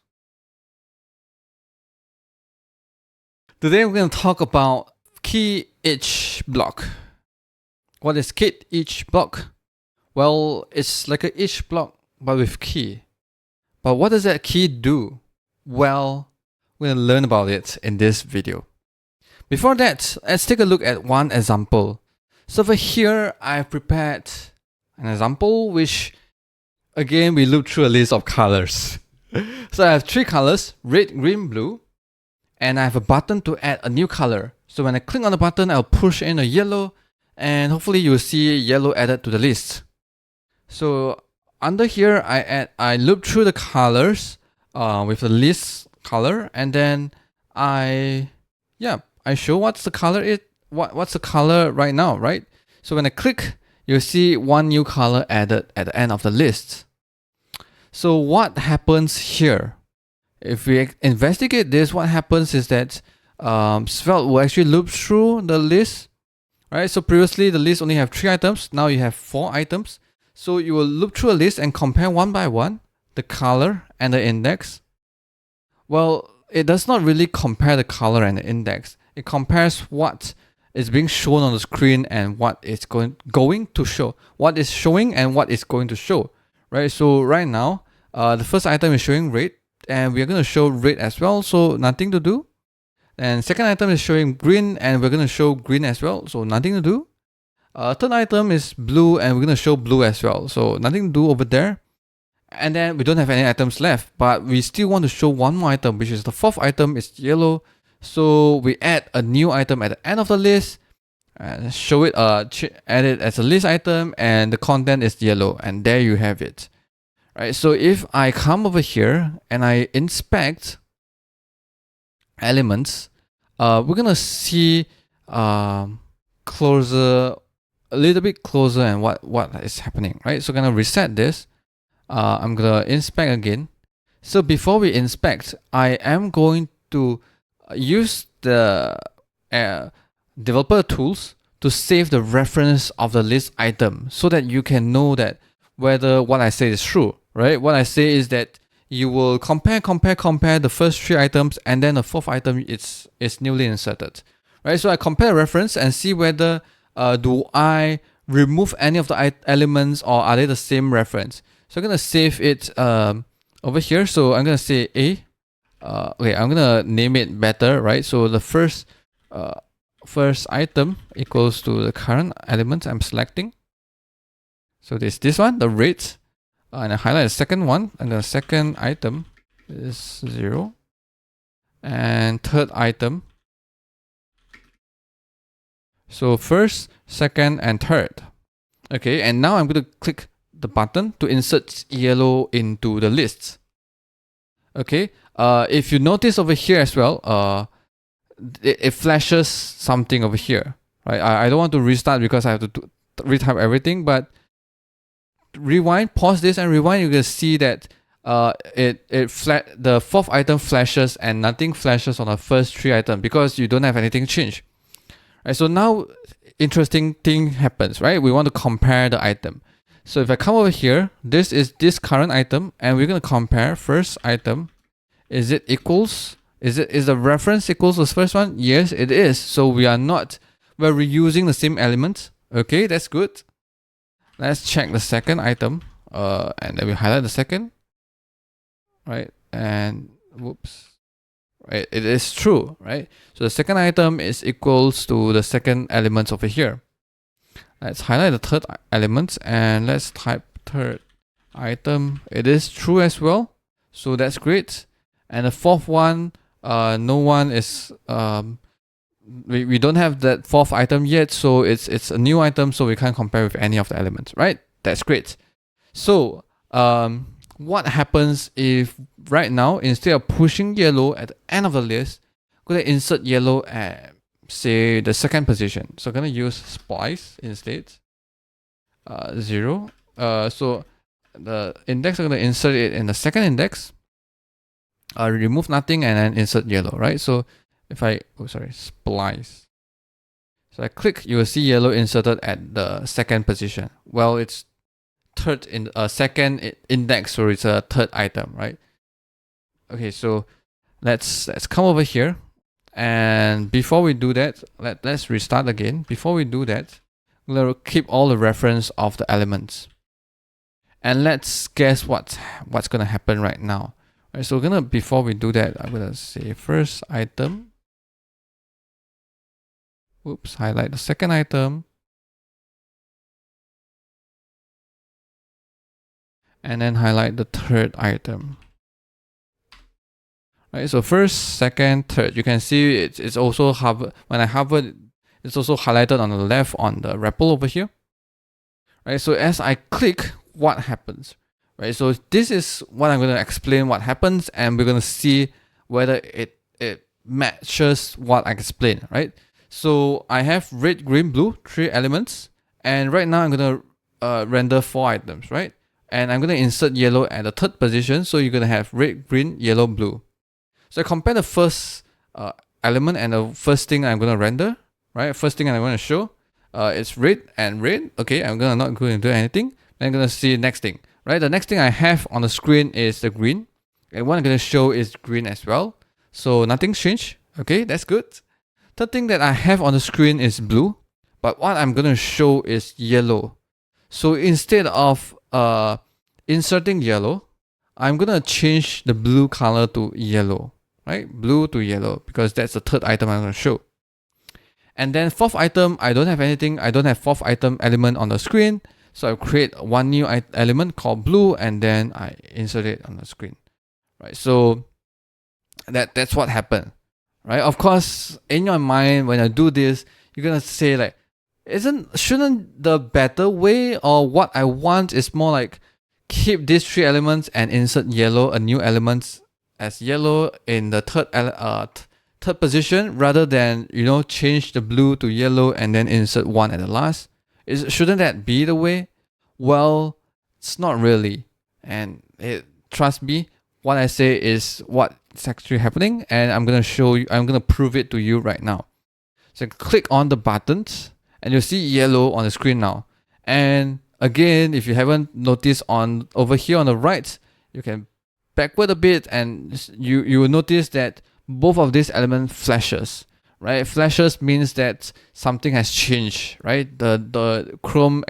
Today we're going to talk about key each block. What is key each block? Well, it's like a each block but with key. But what does that key do? Well, we're going to learn about it in this video. Before that, let's take a look at one example. So over here, I've prepared an example which, again, we loop through a list of colors. So I have 3 colors, red, green, blue, and I have a button to add a new color. So when I click on the button, I'll push in a yellow, and hopefully you'll see yellow added to the list. So under here, I loop through the colors with the list color, and then I show what's the color what's the color right now, right? So when I click, you'll see one new color added at the end of the list. So what happens here? If we investigate this, what happens is that Svelte will actually loop through the list, right? So previously the list only have 3 items, now you have 4 items. So you will loop through a list and compare one by one the color and the index. Well, it does not really compare the color and the index. It compares what is being shown on the screen and what is going to show. What is showing and what is going to show, right? So right now, the first item is showing red, and we're going to show red as well, so nothing to do. And second item is showing green, and we're going to show green as well, so nothing to do. Third item is blue, and we're gonna show blue as well. So nothing to do over there. And then we don't have any items left, but we still want to show one more item, which is the fourth item is yellow. So we add a new item at the end of the list, and show it, add it as a list item, and the content is yellow, and there you have it. Right. So if I come over here and I inspect elements, we're gonna see closer, a little bit closer, and what is happening. Right. So I'm gonna reset this. I'm gonna inspect again. So before we inspect, I am going to use the developer tools to save the reference of the list item so that you can know that whether what I say is true, right? What I say is that you will compare the first 3 items, and then the 4th item is newly inserted, right? So I compare a reference and see whether do I remove any of the elements, or are they the same reference. So I'm gonna save it over here. So I'm gonna say A. Okay, I'm gonna name it better, right? So the first item equals to the current element I'm selecting. So this one, the rate, and I highlight the second one, and the second item is 0, and third item. So first, second, and third. Okay, and now I'm going to click the button to insert yellow into the list. Okay, if you notice over here as well, it flashes something over here, right? I don't want to restart because I have to retype everything, but rewind, pause this and rewind, you can see that the 4th item flashes and nothing flashes on the first 3 items because you don't have anything changed. Right, so now interesting thing happens, right? We want to compare the item. So if I come over here, this is this current item, and we're going to compare first item. Is it equals? Is the reference equals to the first one? Yes, it is. So we're reusing the same element. Okay, that's good. Let's check the second item, and then we highlight the second, right? And whoops, right? It is true, right? So the second item is equals to the second element over here. Let's highlight the third element and let's type third item. It is true as well, so that's great. And the 4th one, no one is we don't have that 4th item yet, so it's a new item, so we can't compare with any of the elements, right? That's great. So what happens if right now, instead of pushing yellow at the end of the list, I'm going to insert yellow at, say, the second position. So I'm going to use splice instead. 0. So the index, I'm going to insert it in the second index. Remove nothing and then insert yellow, right? So if I, splice. So I click, you will see yellow inserted at the second position. Well, it's third in second index, so it's a third item, right? Okay, so let's come over here, and before we do that, let's restart again. Before we do that, we're gonna keep all the reference of the elements, and let's guess what's gonna happen right now. Right, so before we do that, I'm gonna say first item. Oops, highlight the second item. And then highlight the third item. Right, so first, second, third. You can see it's also hover. When I hover, it's also highlighted on the left on the REPL over here. Right, so as I click, what happens? Right, so this is what I'm going to explain what happens, and we're going to see whether it matches what I explained. Right, so I have red, green, blue, 3 elements, and right now I'm going to render 4 items, right? And I'm going to insert yellow at the third position, so you're going to have red, green, yellow, blue. So I compare the first element and the first thing I'm going to render, right? First thing I'm going to show, it's red and red. Okay, I'm not going to do anything. Then I'm going to see next thing, right? The next thing I have on the screen is the green, and what I'm going to show is green as well. So nothing's changed. Okay, that's good. Third thing that I have on the screen is blue, but what I'm going to show is yellow. So instead of inserting yellow, I'm going to change the blue color to yellow, right? Blue to yellow, because that's the third item I'm going to show. And then fourth item, I don't have anything. I don't have fourth item element on the screen. So I create one new element called blue, and then I insert it on the screen, right? So that's what happened, right? Of course, in your mind, when I do this, you're gonna say like, shouldn't the better way, or what I want is more like keep these three elements and insert yellow, a new element as yellow in the third position, rather than change the blue to yellow and then insert one at the last. Shouldn't that be the way? Well, it's not really. And trust me, what I say is what's actually happening, and I'm gonna prove it to you right now. So click on the buttons and you'll see yellow on the screen now. And again, if you haven't noticed over here on the right, you can backward a bit and you will notice that both of these elements flashes. Right? Flashes means that something has changed, right? The Chrome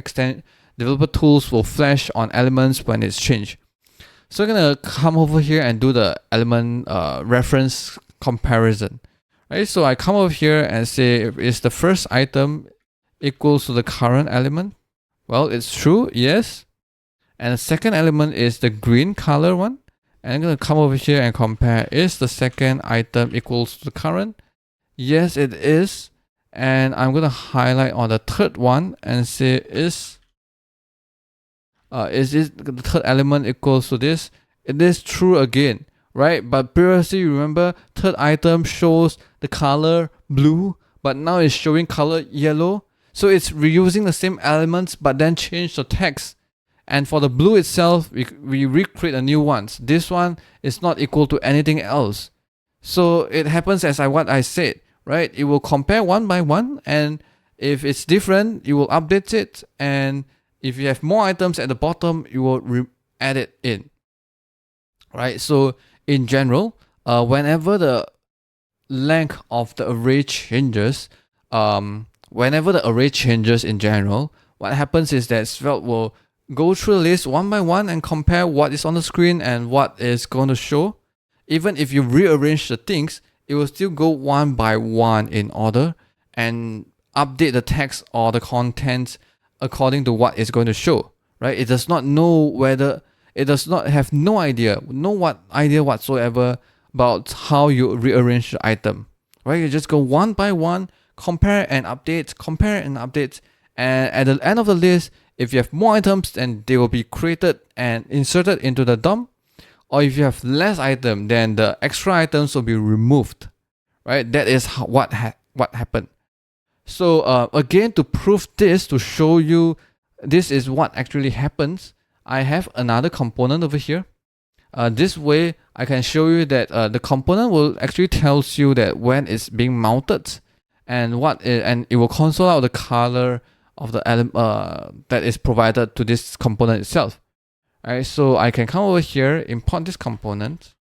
developer tools will flash on elements when it's changed. So I'm gonna come over here and do the element reference comparison, right? So I come over here and say, is the first item equals to the current element? Well, it's true, yes. And the second element is the green color one. And I'm gonna come over here and compare, is the second item equals to the current? Yes, it is. And I'm gonna highlight on the third one and say, is this the third element equals to this? It is true again, right? But previously, remember, third item shows the color blue, but now it's showing color yellow. So it's reusing the same elements, but then change the text. And for the blue itself, we recreate a new one. This one is not equal to anything else. So it happens as what I said, right? It will compare one by one, and if it's different, you will update it. And if you have more items at the bottom, you will add it in, right? So in general, whenever the length of the array changes, in general, what happens is that Svelte will go through the list one by one and compare what is on the screen and what is going to show. Even if you rearrange the things, it will still go one by one in order and update the text or the content according to what is going to show, right? It does not have no idea whatsoever about how you rearrange the item, right? You just go one by one, compare and update, and at the end of the list, if you have more items, then they will be created and inserted into the DOM. Or if you have less items, then the extra items will be removed, right? That is what happened. So again, to prove this, to show you this is what actually happens, I have another component over here. This way, I can show you that the component will actually tells you that when it's being mounted, and it will console out the color of the element that is provided to this component itself. Alright, so I can come over here, import this component.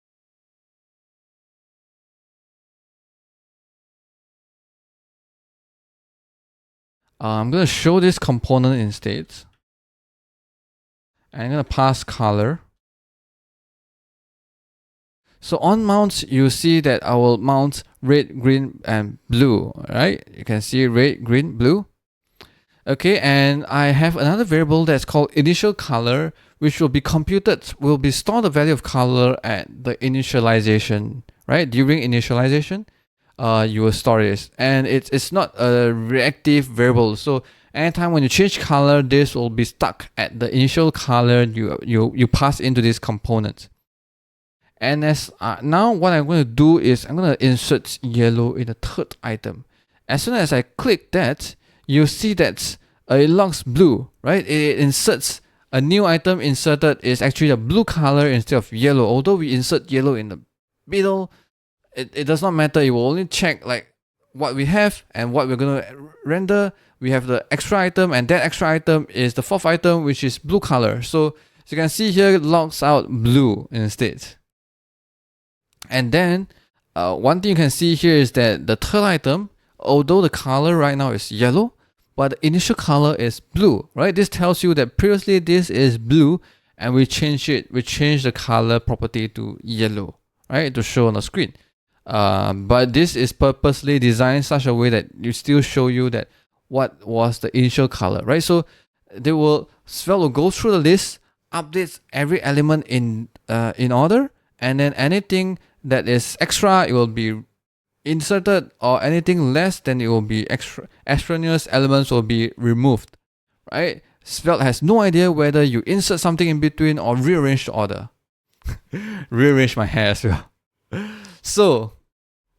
I'm going to show this component instead. I'm going to pass color. So on mount, you see that I will mount red, green, and blue, right? You can see red, green, blue. Okay, and I have another variable that's called initial color, which will be store the value of color at the initialization, right? During initialization, you will store this, and it's not a reactive variable. So anytime when you change color, this will be stuck at the initial color you pass into this component. And now what I'm going to do is I'm going to insert yellow in the third item. As soon as I click that, you see that it looks blue, right? It inserts a new item inserted is actually a blue color instead of yellow. Although we insert yellow in the middle, it does not matter. It will only check like what we have and what we're going to render. We have the extra item, and that extra item is the fourth item, which is blue color. So as you can see here, it logs out blue instead. And then one thing you can see here is that the third item, although the color right now is yellow, but the initial color is blue, right? This tells you that previously this is blue, and we change the color property to yellow, right? To show on the screen. But this is purposely designed such a way that you still show you that what was the initial color, right? So Svelte will go through the list, updates every element in order, and then anything that is extra, it will be inserted, or anything less, then it will be extraneous elements will be removed, right? Svelte has no idea whether you insert something in between or rearrange the order. Rearrange my hair as well. So,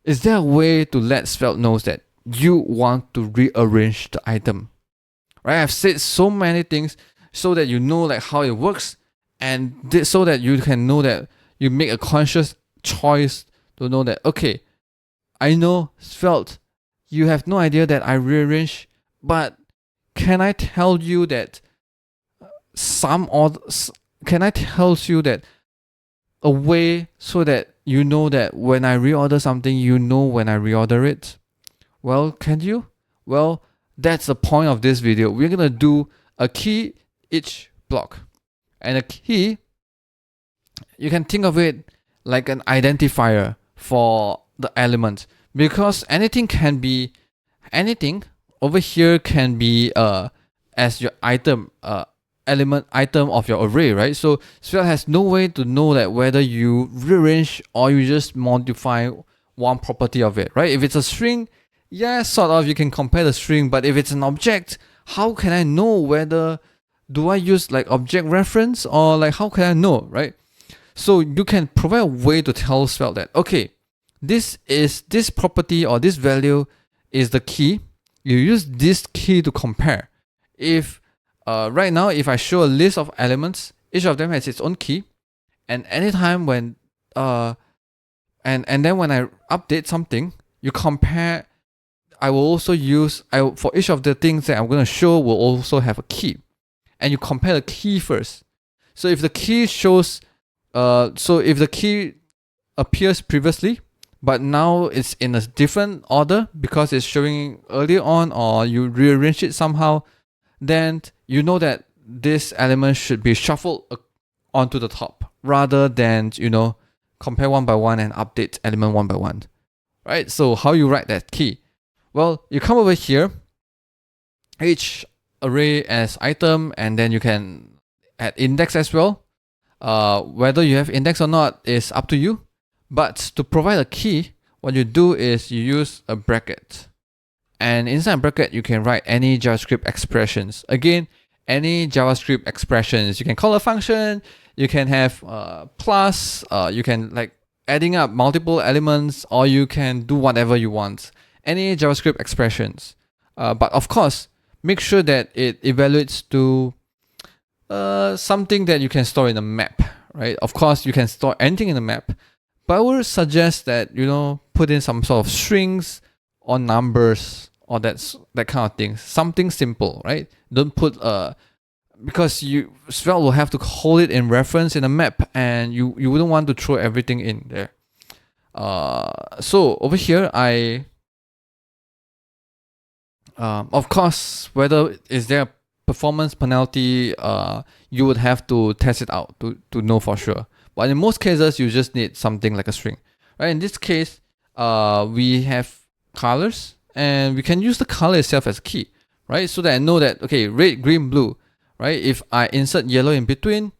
is there a way to let Svelte know that you want to rearrange the item? Right? I've said so many things so that you know like how it works, and so that you can know that you make a conscious choice to know that, okay, I know Svelte, you have no idea that I rearrange, but can I tell you that can I tell you that a way so that you know that when I reorder something, you know when I reorder it? Well, can you? Well, that's the point of this video. We're gonna do a key each block. And a key, you can think of it like an identifier for the element, because anything over here can be as your item item of your array, right? So Svelte has no way to know that whether you rearrange or you just modify one property of it, right? If it's a string, yeah, sort of, you can compare the string, but if it's an object, how can I know whether do I use like object reference, or like how can I know, right? So you can provide a way to tell Svelte that, okay, this property or this value is the key. You use this key to compare. If right now, if I show a list of elements, each of them has its own key, and anytime when and then when I update something, you compare. I will also use for each of the things that I'm going to show will also have a key, and you compare the key first. So if the key shows, if the key appears previously, but now it's in a different order because it's showing earlier on, or you rearrange it somehow, then you know that this element should be shuffled onto the top rather than, compare one by one and update element one by one, right? So how you write that key? Well, you come over here, each array as item, and then you can add index as well. Whether you have index or not is up to you. But to provide a key, what you do is you use a bracket. And inside a bracket, you can write any JavaScript expressions. Again, any JavaScript expressions. You can call a function, you can have plus, you can like adding up multiple elements, or you can do whatever you want. Any JavaScript expressions. But of course, make sure that it evaluates to something that you can store in a map, right? Of course, you can store anything in a map, but I would suggest that, put in some sort of strings or numbers or that kind of thing. Something simple, right? Don't put because Svelte will have to hold it in reference in a map, and you wouldn't want to throw everything in there. So over here, of course, whether is there a performance penalty, you would have to test it out to know for sure. But in most cases, you just need something like a string, right? In this case, we have colors, and we can use the color itself as a key, right? So that I know that, okay, red, green, blue, right? If I insert yellow in between,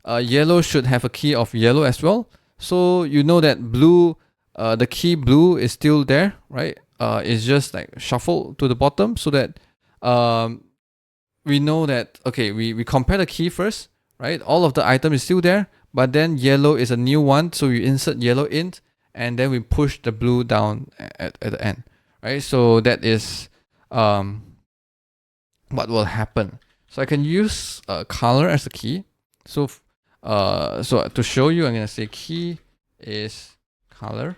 yellow should have a key of yellow as well. So you know that blue, the key blue is still there, right? It's just like shuffle to the bottom so that we know that, okay, we compare the key first, right? All of the item is still there, but then yellow is a new one, so we insert yellow in, and then we push the blue down at the end, right? So that is what will happen. So I can use color as a key. So to show you, I'm gonna say key is color.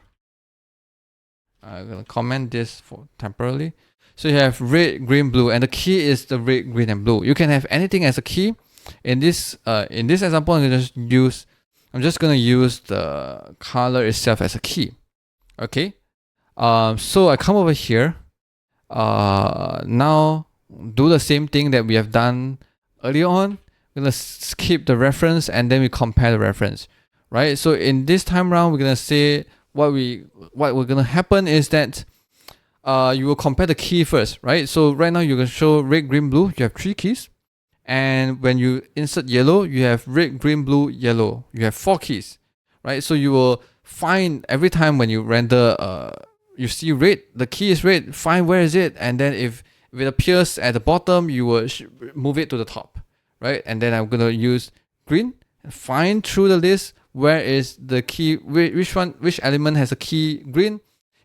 I'm gonna comment this for temporarily. So you have red, green, blue, and the key is the red, green, and blue. You can have anything as a key. In this example, I'm just gonna use the color itself as a key. Okay. So I come over here. Now do the same thing that we have done earlier on. We're gonna skip the reference, and then we compare the reference. Right. So in this time round, we're gonna say what we're gonna happen is that you will compare the key first, right? So right now you can show red, green, blue. You have 3 keys, and when you insert yellow, you have red, green, blue, yellow. You have 4 keys, right? So you will find every time when you render, you see red, the key is red. Find where is it, and then if it appears at the bottom, you will move it to the top, right? And then I'm gonna use green, find through the list where is the key, which element has a key green,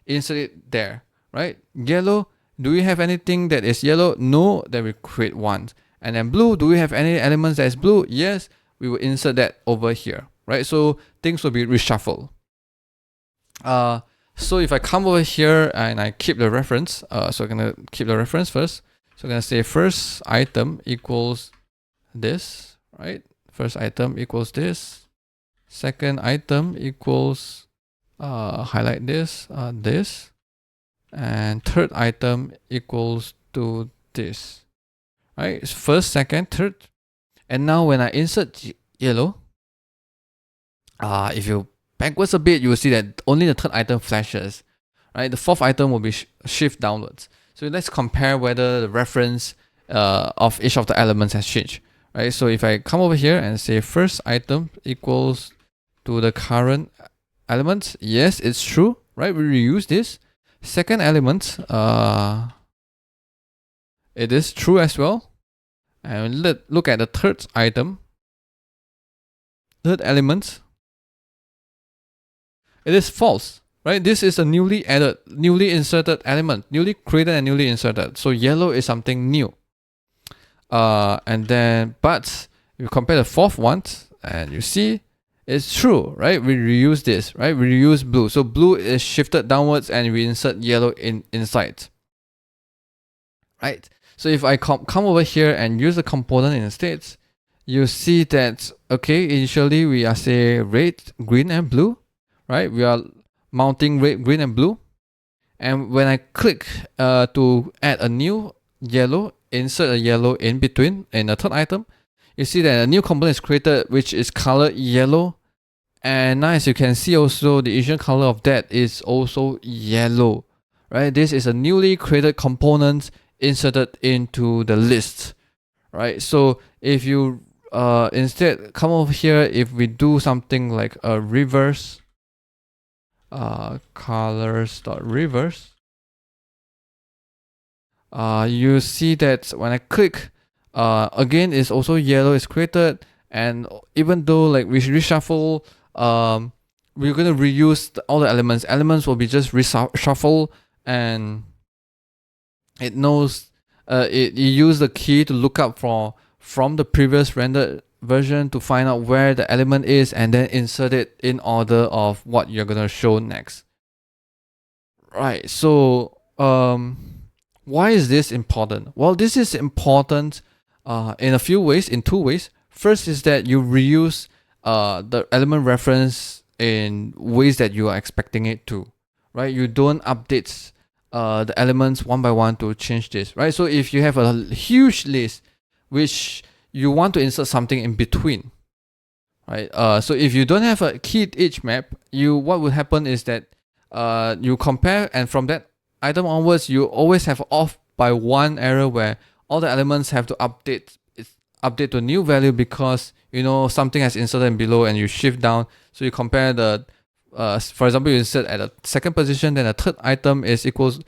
insert it there, right? Yellow, do we have anything that is yellow? No, then we create one. And then blue, do we have any elements that is blue? Yes, we will insert that over here, right? So things will be reshuffled. So if I come over here and I keep the reference, so I'm gonna keep the reference first. So I'm gonna say first item equals this, right? First item equals this. Second item equals highlight this, this, and third item equals to this, right? First, second, third, and now when I insert yellow, if you backwards a bit, you will see that only the third item flashes, right? The fourth item will be shift downwards. So let's compare whether the reference of each of the elements has changed, right? So if I come over here and say first item equals to the current element, yes, it's true, right? We reuse this. Second element, it is true as well. And let's look at the third item, third element. It is false, right? This is a newly added, newly inserted element, newly created and newly inserted. So yellow is something new. And then, but you compare the fourth one and you see it's true, right? We reuse this, right? We reuse blue. So blue is shifted downwards and we insert yellow inside, right? So if I come over here and use the component instead, you see that, okay, initially we are say red, green, and blue, right? We are mounting red, green, and blue. And when I click to add a new yellow, insert a yellow in between in the third item, you see that a new component is created which is colored yellow. And now as you can see also, the initial color of that is also yellow, right? This is a newly created component inserted into the list, right? So if you instead come over here, if we do something like a reverse colors.reverse, you see that when I click, again it's also yellow is created, and even though like we reshuffle, we're gonna reuse all the elements will be just reshuffle, and it knows it use the key to look up from the previous rendered version to find out where the element is and then insert it in order of what you're gonna show next, right? So why is this important? Well, this is important in a few ways, in 2 ways. First is that you reuse the element reference in ways that you are expecting it to, right? You don't update the elements one by one to change this, right? So if you have a huge list which you want to insert something in between, right? So if you don't have a keyed edge map, what will happen is that you compare, and from that item onwards, you always have off by one error where all the elements have to update to a new value because you know something has inserted below, and you shift down. So you compare the for example, you insert at the second position, then the third item is equals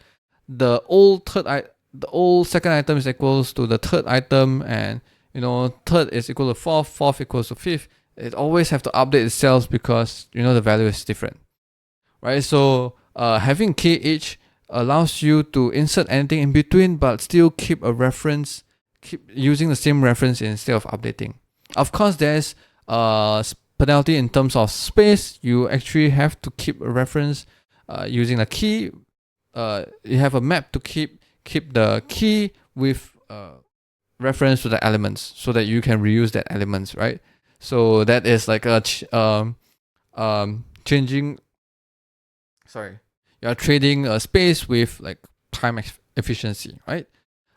the old second item is equals to the third item, and you know third is equal to fourth equals to fifth. It always have to update itself because you know the value is different, right? So having KH allows you to insert anything in between but still keep a reference, keep using the same reference instead of updating. Of course, there's penalty in terms of space. You actually have to keep a reference using a key. You have a map to keep the key with reference to the elements so that you can reuse that elements, right? So that is like a changing. Sorry, you are trading a space with like time efficiency, right?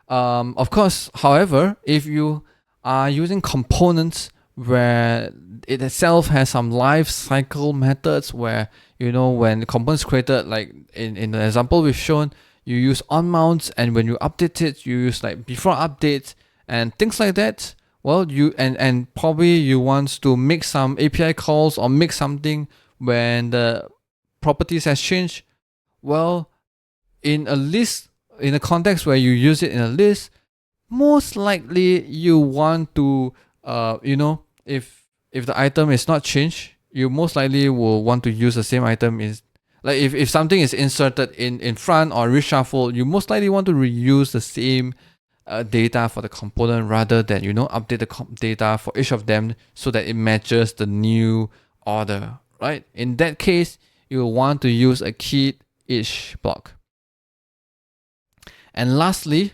Of course, however, if you are using components where it itself has some life cycle methods where, when the component's created, like in the example we've shown, you use onMount, and when you update it, you use like before update and things like that. Well, and probably you want to make some API calls or make something when the properties has changed. Well, in a list, in a context where you use it in a list, most likely you want to, if the item is not changed, you most likely will want to use the same item. Is like if something is inserted in front or reshuffled, you most likely want to reuse the same data for the component rather than update the data for each of them so that it matches the new order, right? In that case, you want to use a key each block. And lastly,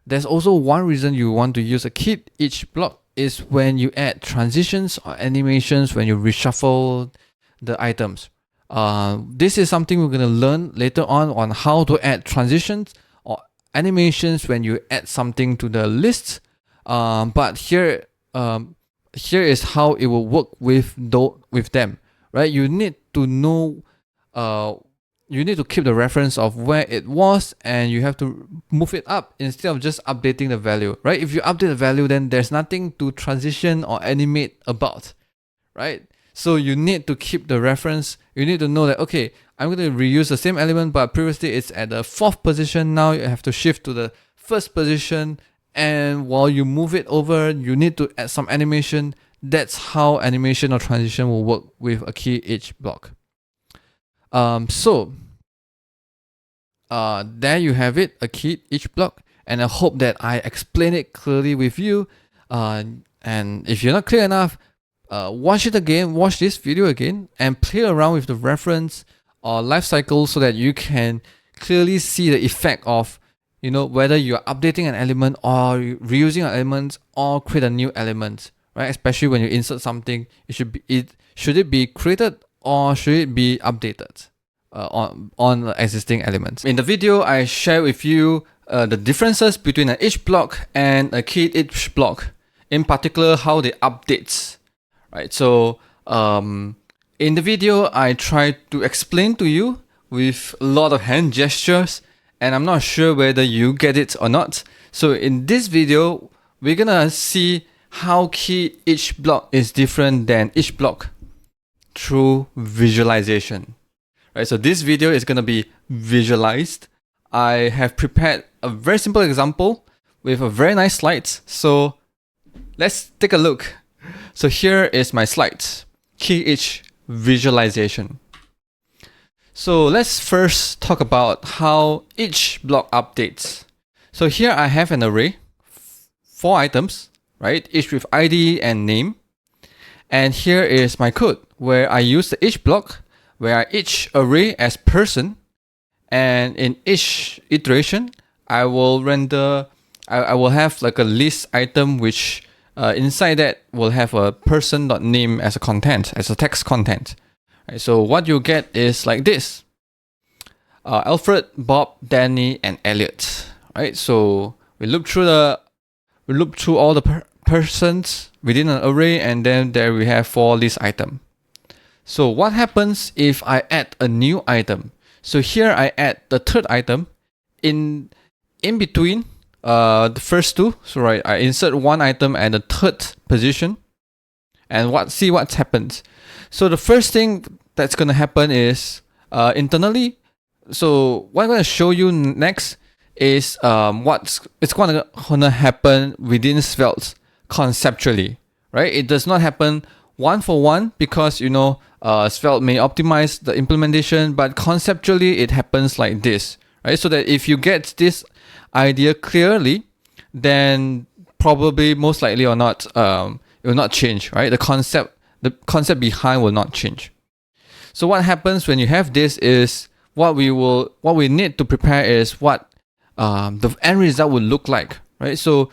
there's also one reason you want to use a key each block is when you add transitions or animations when you reshuffle the items. This is something we're going to learn later on how to add transitions or animations when you add something to the list. But here is how it will work with them, right? You need to know, you need to keep the reference of where it was, and you have to move it up instead of just updating the value, right? If you update the value, then there's nothing to transition or animate about, right? So you need to keep the reference. You need to know that, okay, I'm going to reuse the same element, but previously it's at the 4th position. Now you have to shift to the 1st position. And while you move it over, you need to add some animation. That's how animation or transition will work with a key each block. There you have it, a key each block. And I hope that I explained it clearly with you. And if you're not clear enough, watch it again, watch this video again, and play around with the reference or lifecycle so that you can clearly see the effect of, whether you're updating an element or reusing an element or create a new element, right? Especially when you insert something, should it be created or should it be updated on existing elements? In the video, I share with you the differences between an each block and a key each block, in particular how they updates. Right, so in the video, I try to explain to you with a lot of hand gestures, and I'm not sure whether you get it or not. So in this video, we're gonna see how key each block is different than each block through visualization. Right, so this video is gonna be visualized. I have prepared a very simple example with a very nice slides. So let's take a look. So here is my slides, key each visualization. So let's first talk about how each block updates. So here I have an array, 4 items, right? Each with ID and name. And here is my code where I use the each block, where I each array as person. And in each iteration, I will render, I will have like a list item which inside that will have a person.name as a content, as a text content. Right, so what you get is like this: Alfred, Bob, Danny, and Elliot. Right, so we look through all the persons within an array, and then there we have 4 list item. So what happens if I add a new item? So here I add the 3rd item in between the first 2. So right, I insert 1 item at the 3rd position, and see what happens. So the first thing that's gonna happen is internally. So what I'm gonna show you next is it's gonna happen within Svelte conceptually, right? It does not happen one for one because Svelte may optimize the implementation, but conceptually it happens like this, right? So that if you get this idea clearly, then probably most likely or not, it will not change, right? The concept behind will not change. So what happens when you have this is what we need to prepare is what the end result would look like, right? So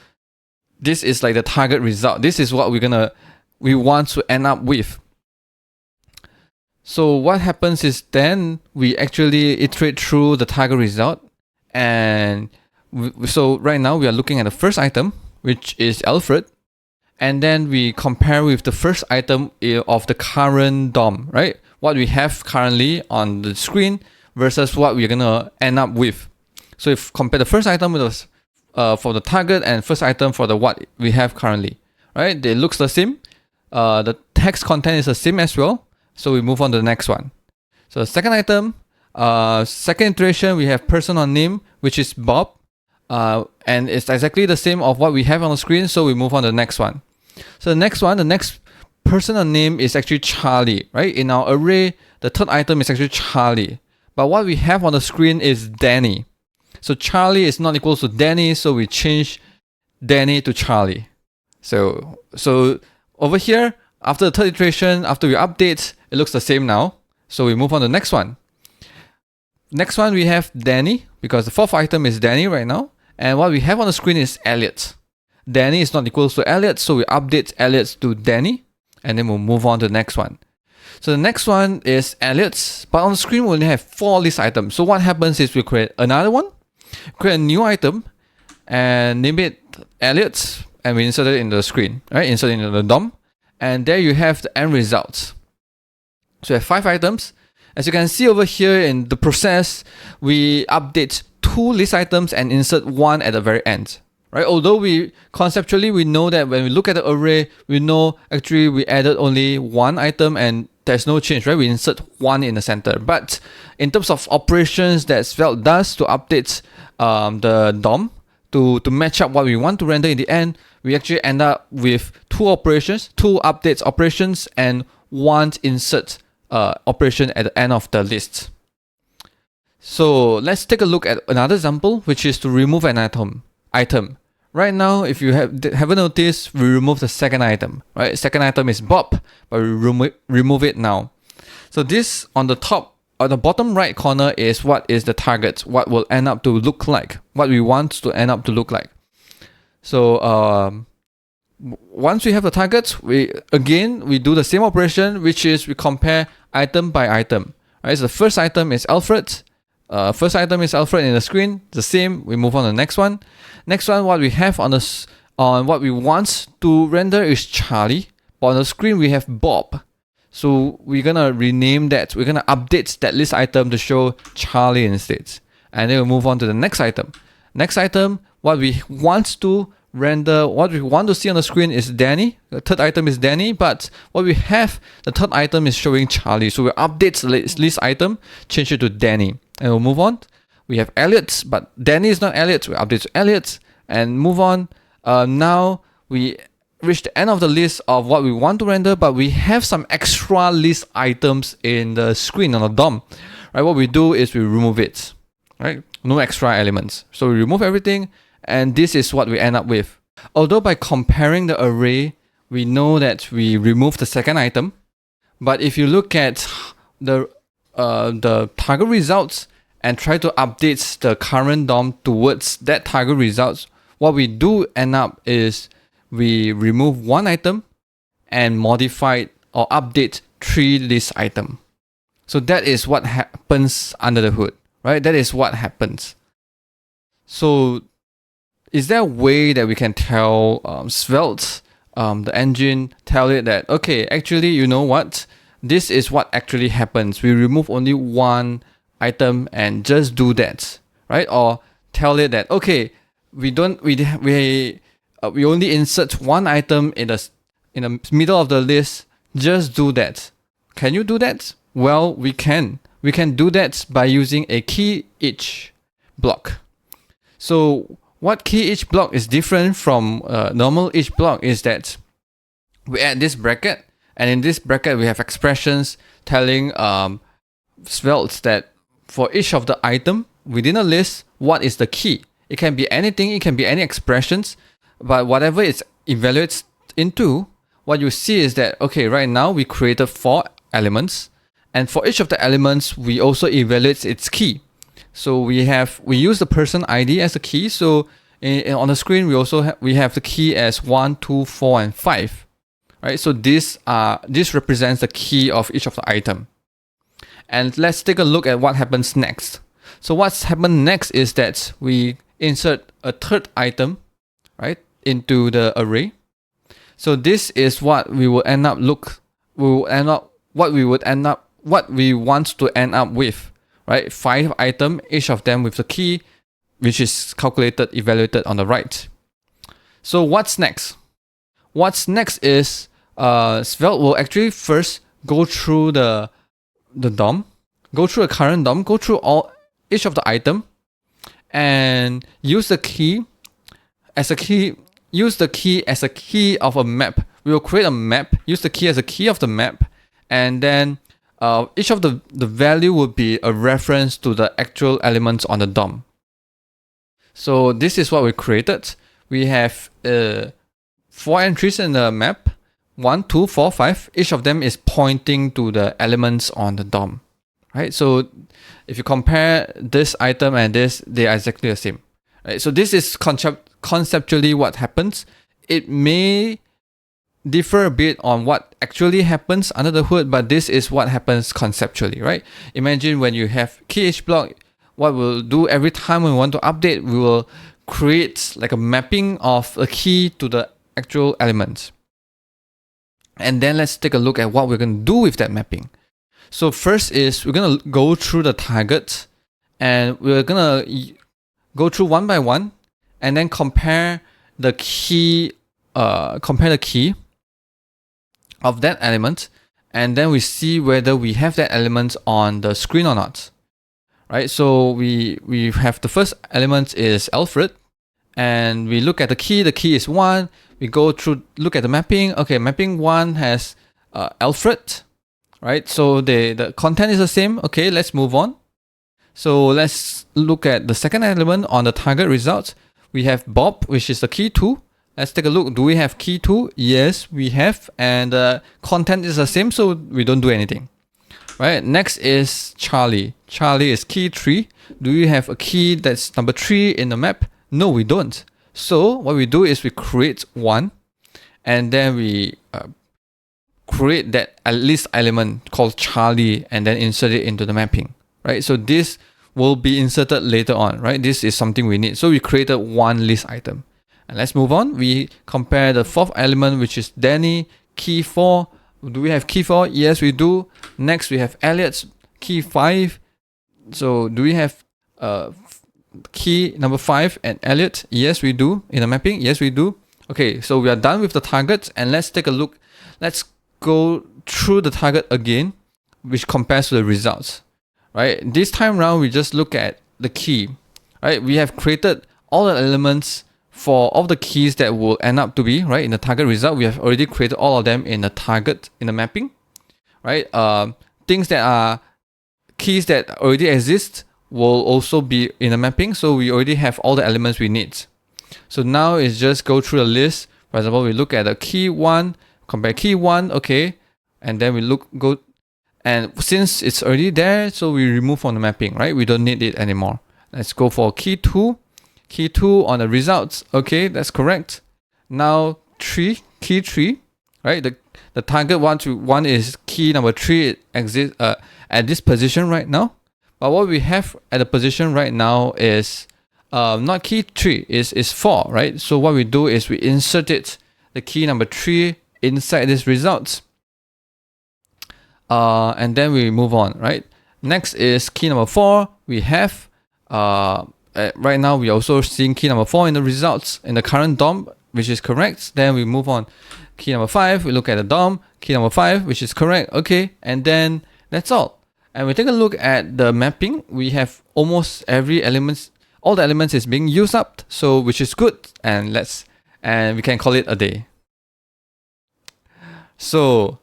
this is like the target result. This is what we want to end up with. So what happens is then we actually iterate through the target result, and so right now we are looking at the first item, which is Alfred, and then we compare with the first item of the current DOM, right? What we have currently on the screen versus what we're gonna end up with. So if compare the first item with for the target and first item for the what we have currently, right? They looks the same. The text content is the same as well. So we move on to the next one. So the second item, second iteration, we have person or name, which is Bob. And it's exactly the same of what we have on the screen. So we move on to the next one. So the next person or name is actually Charlie, right? In our array, the third item is actually Charlie. But what we have on the screen is Danny. So Charlie is not equal to Danny, so we change Danny to Charlie. So over here, after the third iteration, after we update, it looks the same now. So we move on to the next one. Next one, we have Danny, because the fourth item is Danny right now. And what we have on the screen is Elliot. Danny is not equal to Elliot, so we update Elliot to Danny, and then we'll move on to the next one. So the next one is Elliot's, but on the screen we only have 4 list items. So what happens is we create another one, create a new item, and name it Elliot, and we insert it in the screen, right? Insert it into the DOM, and there you have the end results. So we have 5 items. As you can see over here in the process, we update 2 list items and insert 1 at the very end, right? Although we conceptually we know that when we look at the array, we know actually we added only 1 item and there's no change, right? We insert 1 in the center. But in terms of operations that Svelte does to update the DOM to match up what we want to render in the end, we actually end up with 2 operations, 2 updates operations, and 1 insert operation at the end of the list. So let's take a look at another example, which is to remove an item. Right now, if you haven't noticed, we remove the second item, right? Second item is Bob, but we remove it now. So this on the top or the bottom right corner is what is the target, what will end up to look like, what we want to end up to look like. So once we have the target, we do the same operation, which is we compare item by item. Right? So the first item is Alfred. First item is Alfred in the screen. The same. We move on to the next one. Next one, what we have on what we want to render is Charlie. But on the screen we have Bob. So we're gonna rename that. We're gonna update that list item to show Charlie instead. And then we'll move on to the next item. Next item, what we want to render, what we want to see on the screen is Danny. The third item is Danny, but what we have, the third item is showing Charlie. So we update the list item, change it to Danny. And we'll move on. We have Elliot, but Danny is not Elliot. We update to Elliot and move on. Now we reach the end of the list of what we want to render, but we have some extra list items in the screen on the DOM. Right? What we do is we remove it. Right? No extra elements. So we remove everything, and this is what we end up with. Although by comparing the array, we know that we remove the second item, but if you look at the target results and try to update the current DOM towards that target results, what we do end up is we remove 1 item and modify or update 3 list item. So that is what happens under the hood, right? That is what happens. So is there a way that we can tell Svelte, the engine, tell it that, okay, actually, you know what? This is what actually happens. We remove only 1 item and just do that, right? Or tell it that, okay, we only insert 1 item in the middle of the list. Just do that. Can you do that? Well, we can. We can do that by using a key each block. So what key each block is different from normal each block is that we add this bracket, and in this bracket we have expressions telling Svelte that for each of the item within a list, what is the key. It can be anything, it can be any expressions, but whatever it evaluates into, what you see is that, okay, right now we created 4 elements, and for each of the elements we also evaluate its key. So we use the person ID as a key. So on the screen we also have the key as 1, 2, 4, and 5. Right? So this represents the key of each of the item. And let's take a look at what happens next. So what's happened next is that we insert a third item, right, into the array. So this is what we will end up what we want to end up with, right? 5 items, each of them with the key, which is calculated, evaluated on the right. So what's next? What's next is Svelte will actually first go through the DOM, go through the current DOM, go through each of the item, and use the key as a key of a map. We will create a map, use the key as a key of the map, and then each of the value will be a reference to the actual elements on the DOM. So this is what we created. We have 4 entries in the map, 1, 2, 4, 5. Each of them is pointing to the elements on the DOM, right? So if you compare this item and this, they are exactly the same, right? So this is conceptually what happens. It may differ a bit on what actually happens under the hood, but this is what happens conceptually, right? Imagine when you have key block, what we'll do every time we want to update, we will create like a mapping of a key to the actual elements. And then let's take a look at what we're going to do with that mapping. So first is we're going to go through the target, and we're going to go through one by one and then compare the key of that element, and then we see whether we have that element on the screen or not. Right, so we have the first element is Alfred, and we look at the key. The key is 1. We go through, look at the mapping. Okay, mapping 1 has Alfred, right? So the content is the same. Okay, let's move on. So let's look at the second element on the target results. We have Bob, which is the key 2. Let's take a look. Do we have key 2? Yes, we have, and the content is the same, so we don't do anything. Right, next is Charlie. Charlie is key 3. Do you have a key that's number 3 in the map? No, we don't. So what we do is we create 1, and then we create that list element called Charlie, and then insert it into the mapping. Right, so this will be inserted later on. Right, this is something we need. So we created 1 list item. And let's move on. We compare the 4th element, which is Danny, key 4. Do we have key 4? Yes, we do. Next, we have Elliot's key 5. So do we have key number 5 and Elliot? Yes, we do. In the mapping? Yes, we do. Okay, so we are done with the targets, and let's take a look. Let's go through the target again, which compares to the results. Right? This time around, we just look at the key. Right? We have created all the elements for all the keys that will end up to be, right, in the target result. We have already created all of them in the target, in the mapping, right? Things that are keys that already exist will also be in the mapping. So we already have all the elements we need. So now it's just go through the list. For example, we look at the key 1, compare key 1, okay. And then we and since it's already there, so we remove from the mapping, right? We don't need it anymore. Let's go for key 2. Key 2 on the results. Okay, that's correct. Now key 3, right? The target 1 is key number 3. It exists at this position right now. But what we have at the position right now is not key 3, is 4, right? So what we do is we insert the key number 3 inside this results. And then we move on, right? Next is key number 4. We have right now we are also seeing key number 4 in the results in the current DOM, which is correct. Then we move on. Key number 5, we look at the DOM. Key number 5, which is correct. Okay, and then that's all. And we take a look at the mapping. We have almost every element, all the elements is being used up, so which is good. And we can call it a day. So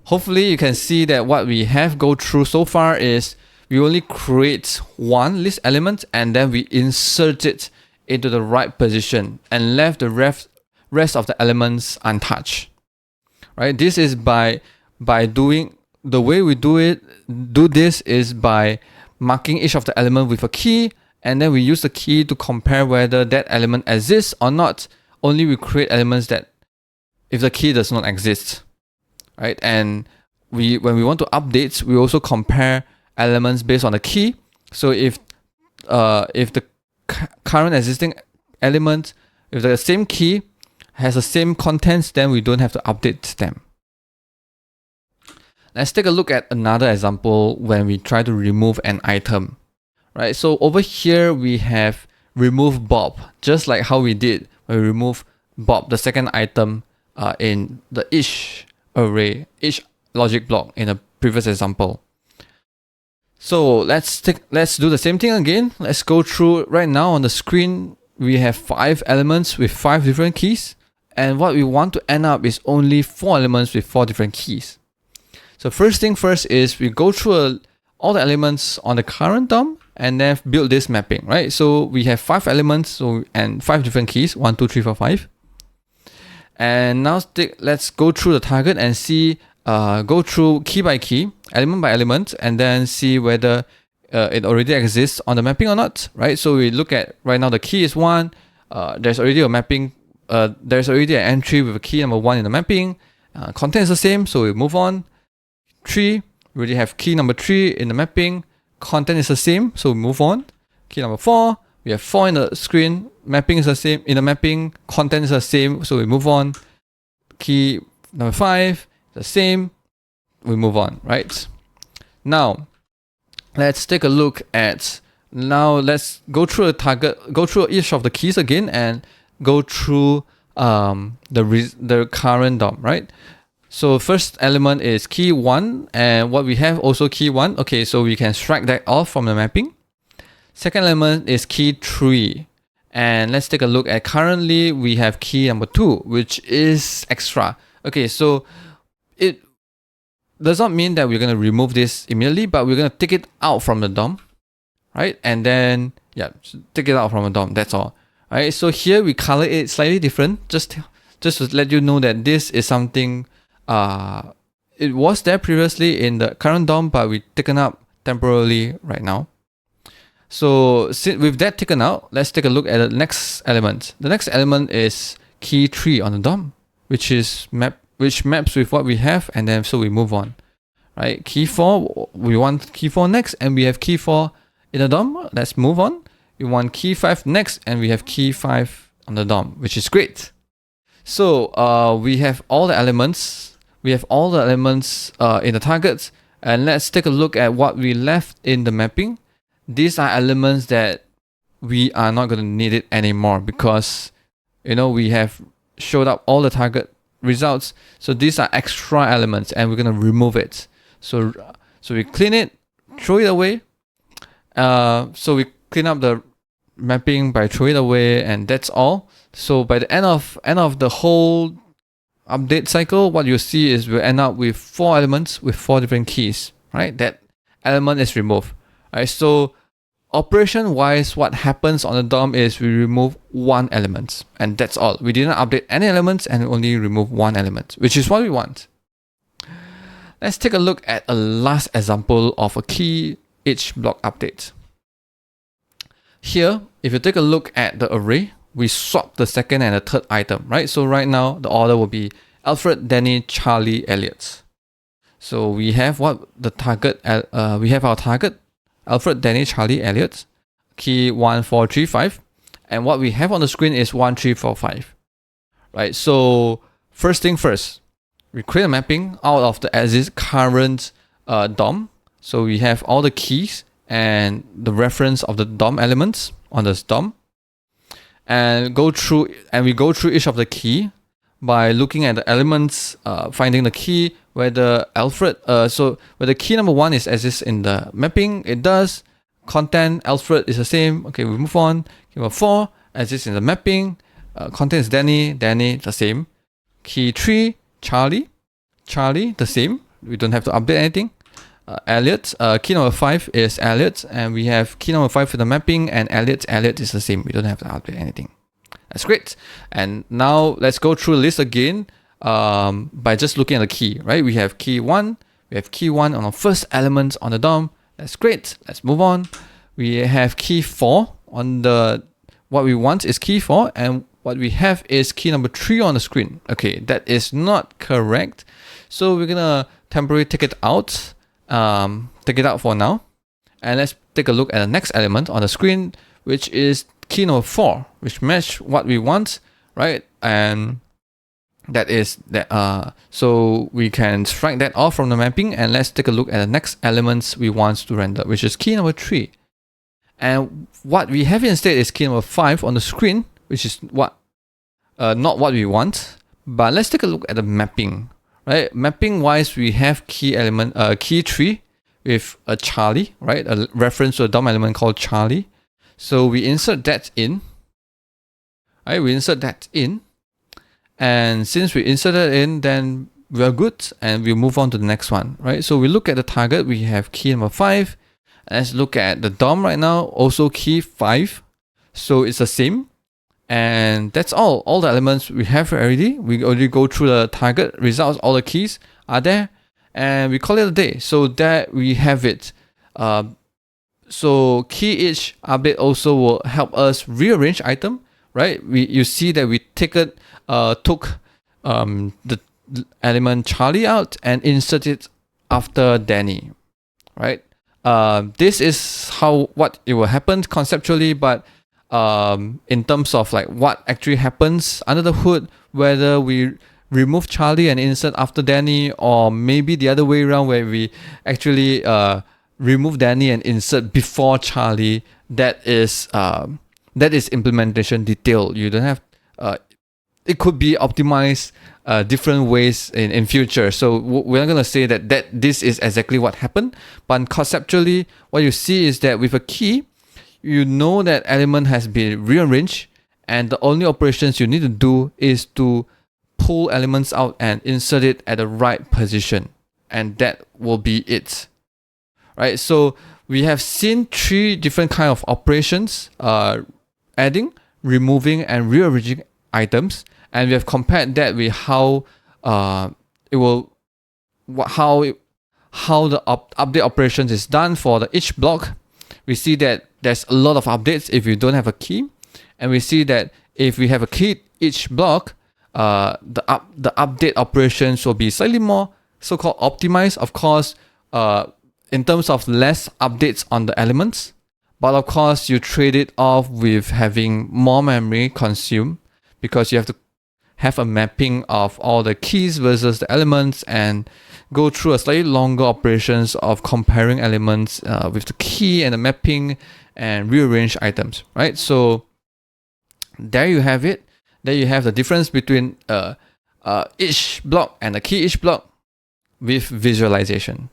hopefully you can see that what we have go through so far is we only create 1 list element, and then we insert it into the right position and left the rest of the elements untouched. Right? This is by doing the way we do this is by marking each of the element with a key, and then we use the key to compare whether that element exists or not. Only we create elements that if the key does not exist. Right? And when we want to update, we also compare elements based on the key. So if the current existing element, if the same key, has the same contents, then we don't have to update them. Let's take a look at another example when we try to remove an item, right? So over here we have remove Bob, just like how we did when we remove Bob, the second item in the each array, each logic block in a previous example. So let's do the same thing again. Let's go through. Right now on the screen we have 5 elements with 5 different keys, and what we want to end up is only 4 elements with 4 different keys. So first thing first is we go through all the elements on the current DOM and then build this mapping, right? So we have 5 elements and 5 different keys, 1, 2, 3, 4, 5. And now let's go through the target and see, go through key by key, element by element, and then see whether it already exists on the mapping or not, right? So we look at right now the key is 1. There's already a mapping. There's already an entry with a key number 1 in the mapping. Content is the same, so we move on. 3, we already have key number 3 in the mapping. Content is the same, so we move on. Key number 4, we have 4 in the screen. Mapping is the same in the mapping. Content is the same, so we move on. Key number 5, the same. We move on, right? Now, let's take a look at. Now let's go through a target. Go through each of the keys again and go through the current DOM, right? So first element is key 1, and what we have also key 1. Okay, so we can strike that off from the mapping. Second element is key 3. And let's take a look at currently we have key number 2, which is extra. Okay, so it does not mean that we're going to remove this immediately, but we're going to take it out from the DOM, right? And then, yeah, take it out from the DOM, that's all. All right, so here we color it slightly different, just to let you know that this is something. It was there previously in the current DOM, but we taken up temporarily right now. So with that taken out, let's take a look at the next element. The next element is key 3 on the DOM, which maps with what we have, and then so we move on. Right? Key 4, we want key 4 next, and we have key 4 in the DOM. Let's move on. We want key 5 next, and we have key 5 on the DOM, which is great. So we have all the elements. We have all the elements in the targets, and let's take a look at what we left in the mapping. These are elements that we are not going to need it anymore because, you know, we have showed up all the target results. So these are extra elements, and we're going to remove it. So we clean it, throw it away. So we clean up the mapping by throwing it away, and that's all. So by the end of the whole update cycle, what you'll see is we'll end up with 4 elements with 4 different keys, right? That element is removed. Right? So operation wise, what happens on the DOM is we remove 1 element, and that's all. We didn't update any elements and only remove 1 element, which is what we want. Let's take a look at a last example of a key each block update. Here, if you take a look at the array, we swap the second and the third item, right? So right now, the order will be Alfred, Danny, Charlie, Elliot. So we have the target, we have our target, Alfred, Danny, Charlie, Elliot, key 1, 4, 3, 5. And what we have on the screen is 1, 3, 4, 5. Right? So first thing first, we create a mapping out of the current DOM. So we have all the keys and the reference of the DOM elements on this DOM. And we go through each of the key by looking at the elements, finding the key, whether Alfred, so whether key number 1 exists in the mapping, it does. Content, Alfred is the same. Okay, we move on. Key number 4 exists in the mapping. Content is Danny, the same. Key 3, Charlie, the same. We don't have to update anything. Elliot, key number 5 is Elliot, and we have key number 5 for the mapping, and Elliot is the same. We don't have to update anything. That's great. And now let's go through the list again by just looking at the key, right? We have key 1. We have key 1 on the first element on the DOM. That's great. Let's move on. We have key 4 on what we want is key 4, and what we have is key number 3 on the screen. Okay, that is not correct. So we're gonna temporarily take it out. Take it out for now, and let's take a look at the next element on the screen, which is key number 4, which match what we want, right? And That is that. So we can strike that off from the mapping, and let's take a look at the next elements we want to render, which is key number 3. And what we have instead is key number 5 on the screen, which is what not what we want. But let's take a look at the mapping. Right, mapping wise, we have key element key 3 with a Charlie, right, a reference to a DOM element called Charlie. So we insert that in. Right, we insert that in. And since we inserted in, then we're good, and we'll move on to the next one, right? So we look at the target, we have key number 5. Let's look at the DOM right now, also key 5. So it's the same. And that's all the elements we have already. We already go through the target results, all the keys are there, and we call it a day. So that we have it. So key each update also will help us rearrange item, right? You see that we took the element Charlie out and insert it after Danny, right? This is what it will happen conceptually, but in terms of like what actually happens under the hood, whether we remove Charlie and insert after Danny, or maybe the other way around where we actually remove Danny and insert before Charlie, that is implementation detail. You don't have it could be optimized different ways in future. So we're not going to say that this is exactly what happened, but conceptually what you see is that with a key, you know that element has been rearranged, and the only operations you need to do is to pull elements out and insert it at the right position, and that will be it, right? So we have seen 3 different kind of operations: adding, removing, and rearranging items, and we have compared that with how the update operations is done for each block. We see that there's a lot of updates if you don't have a key, and we see that if we have a key each block, the update operations will be slightly more so-called optimized. Of course, in terms of less updates on the elements, but of course you trade it off with having more memory consumed, because you have to have a mapping of all the keys versus the elements and go through a slightly longer operations of comparing elements with the key and the mapping and rearrange items, right? So there you have it. There you have the difference between each block and the key each block with visualization.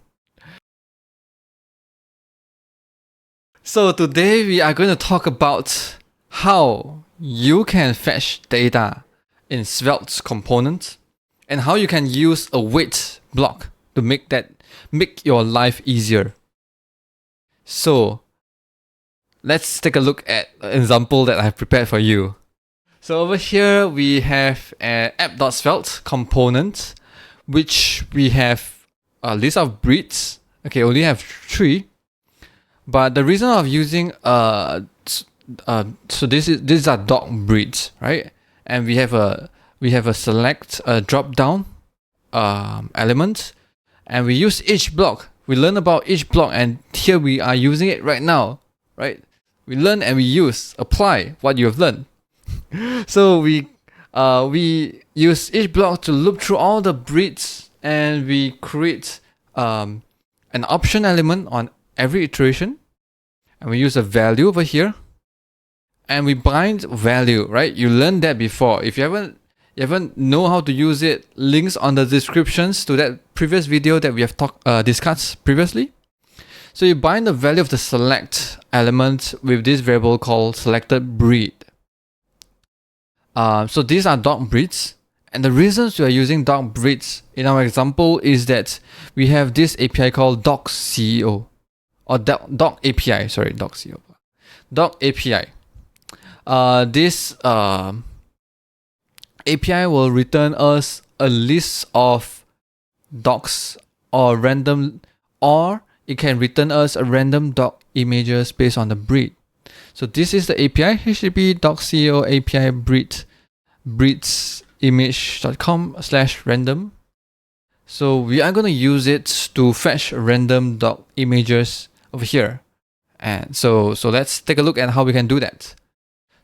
So today we are going to talk about how you can fetch data in Svelte's component, and how you can use a wait block to make your life easier. So let's take a look at an example that I have prepared for you. So over here we have an app.svelte component, which we have a list of breeds. Okay, only have 3. But the reason of using so these are dog breeds, right? And we have a select drop down element, and we use each block. We learn about each block, and here we are using it right now, right? We learn and we apply what you have learned. So we use each block to loop through all the breeds, and we create an option element on every iteration, and we use a value over here, and we bind value, right? You learned that before. If you haven't know how to use it, links on the descriptions to that previous video that we have discussed previously. So you bind the value of the select element with this variable called selected breed. So these are dog breeds, and the reasons we are using dog breeds in our example is that we have this API called dog CEO, or dog API. Sorry, dog CEO, dog API. This API will return us a list of dogs or it can return us a random dog images based on the breed. So this is the API, HTTP dog CEO API breedsimage.com/random. So we are going to use it to fetch random dog images over here. And so let's take a look at how we can do that.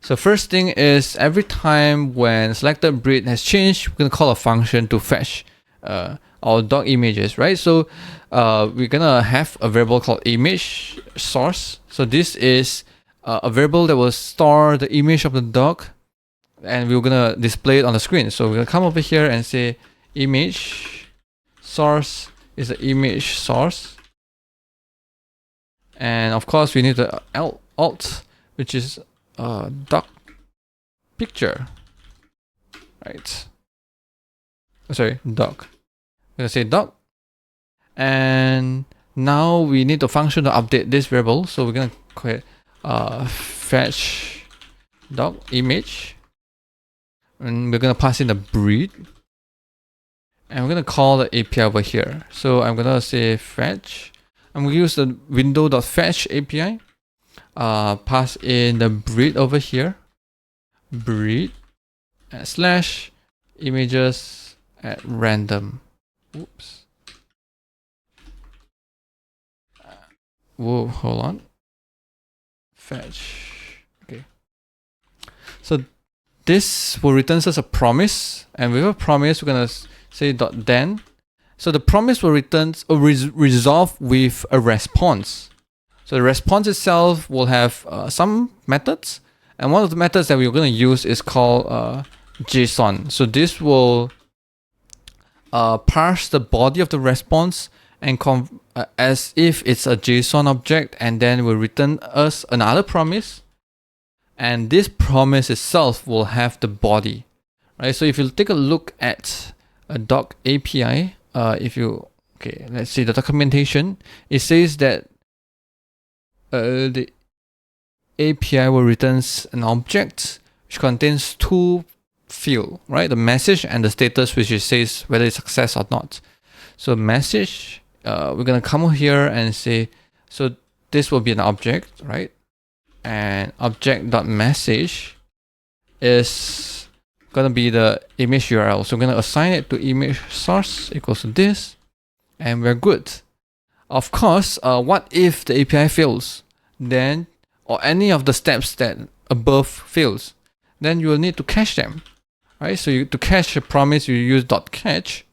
So first thing is every time when selected breed has changed, we're gonna call a function to fetch our doc images, right? So we're gonna have a variable called image source. So this is a variable that will store the image of the doc, and we're gonna display it on the screen. So we're gonna come over here and say image source is the image source, and of course we need the alt, which is doc picture, right? Sorry, doc. I'm gonna say doc, and now we need a function to update this variable. So we're gonna create fetch doc image, and we're gonna pass in the breed, and we're gonna call the API over here. So I'm gonna say fetch. I'm gonna use the window.fetch API. Pass in the breed over here, breed slash images at random. Oops. Whoa, hold on. Fetch. Okay. So this will return us a promise, and with a promise, we're gonna say .then. So the promise will return or resolve with a response. So the response itself will have some methods, and one of the methods that we're going to use is called JSON. So this will parse the body of the response and as if it's a JSON object, and then will return us another promise, and this promise itself will have the body, right? So if you take a look at a doc API, let's see the documentation, it says that the API will return an object which contains two fields, right? The message and the status, which it says whether it's success or not. So message, we're gonna come over here and say, so this will be an object, right? And object.message is gonna be the image URL. So we're gonna assign it to image source equals to this, and we're good. Of course, what if the API fails? Then, or any of the steps that above fails, then you will need to cache them, right? So to cache a promise, you use .catch,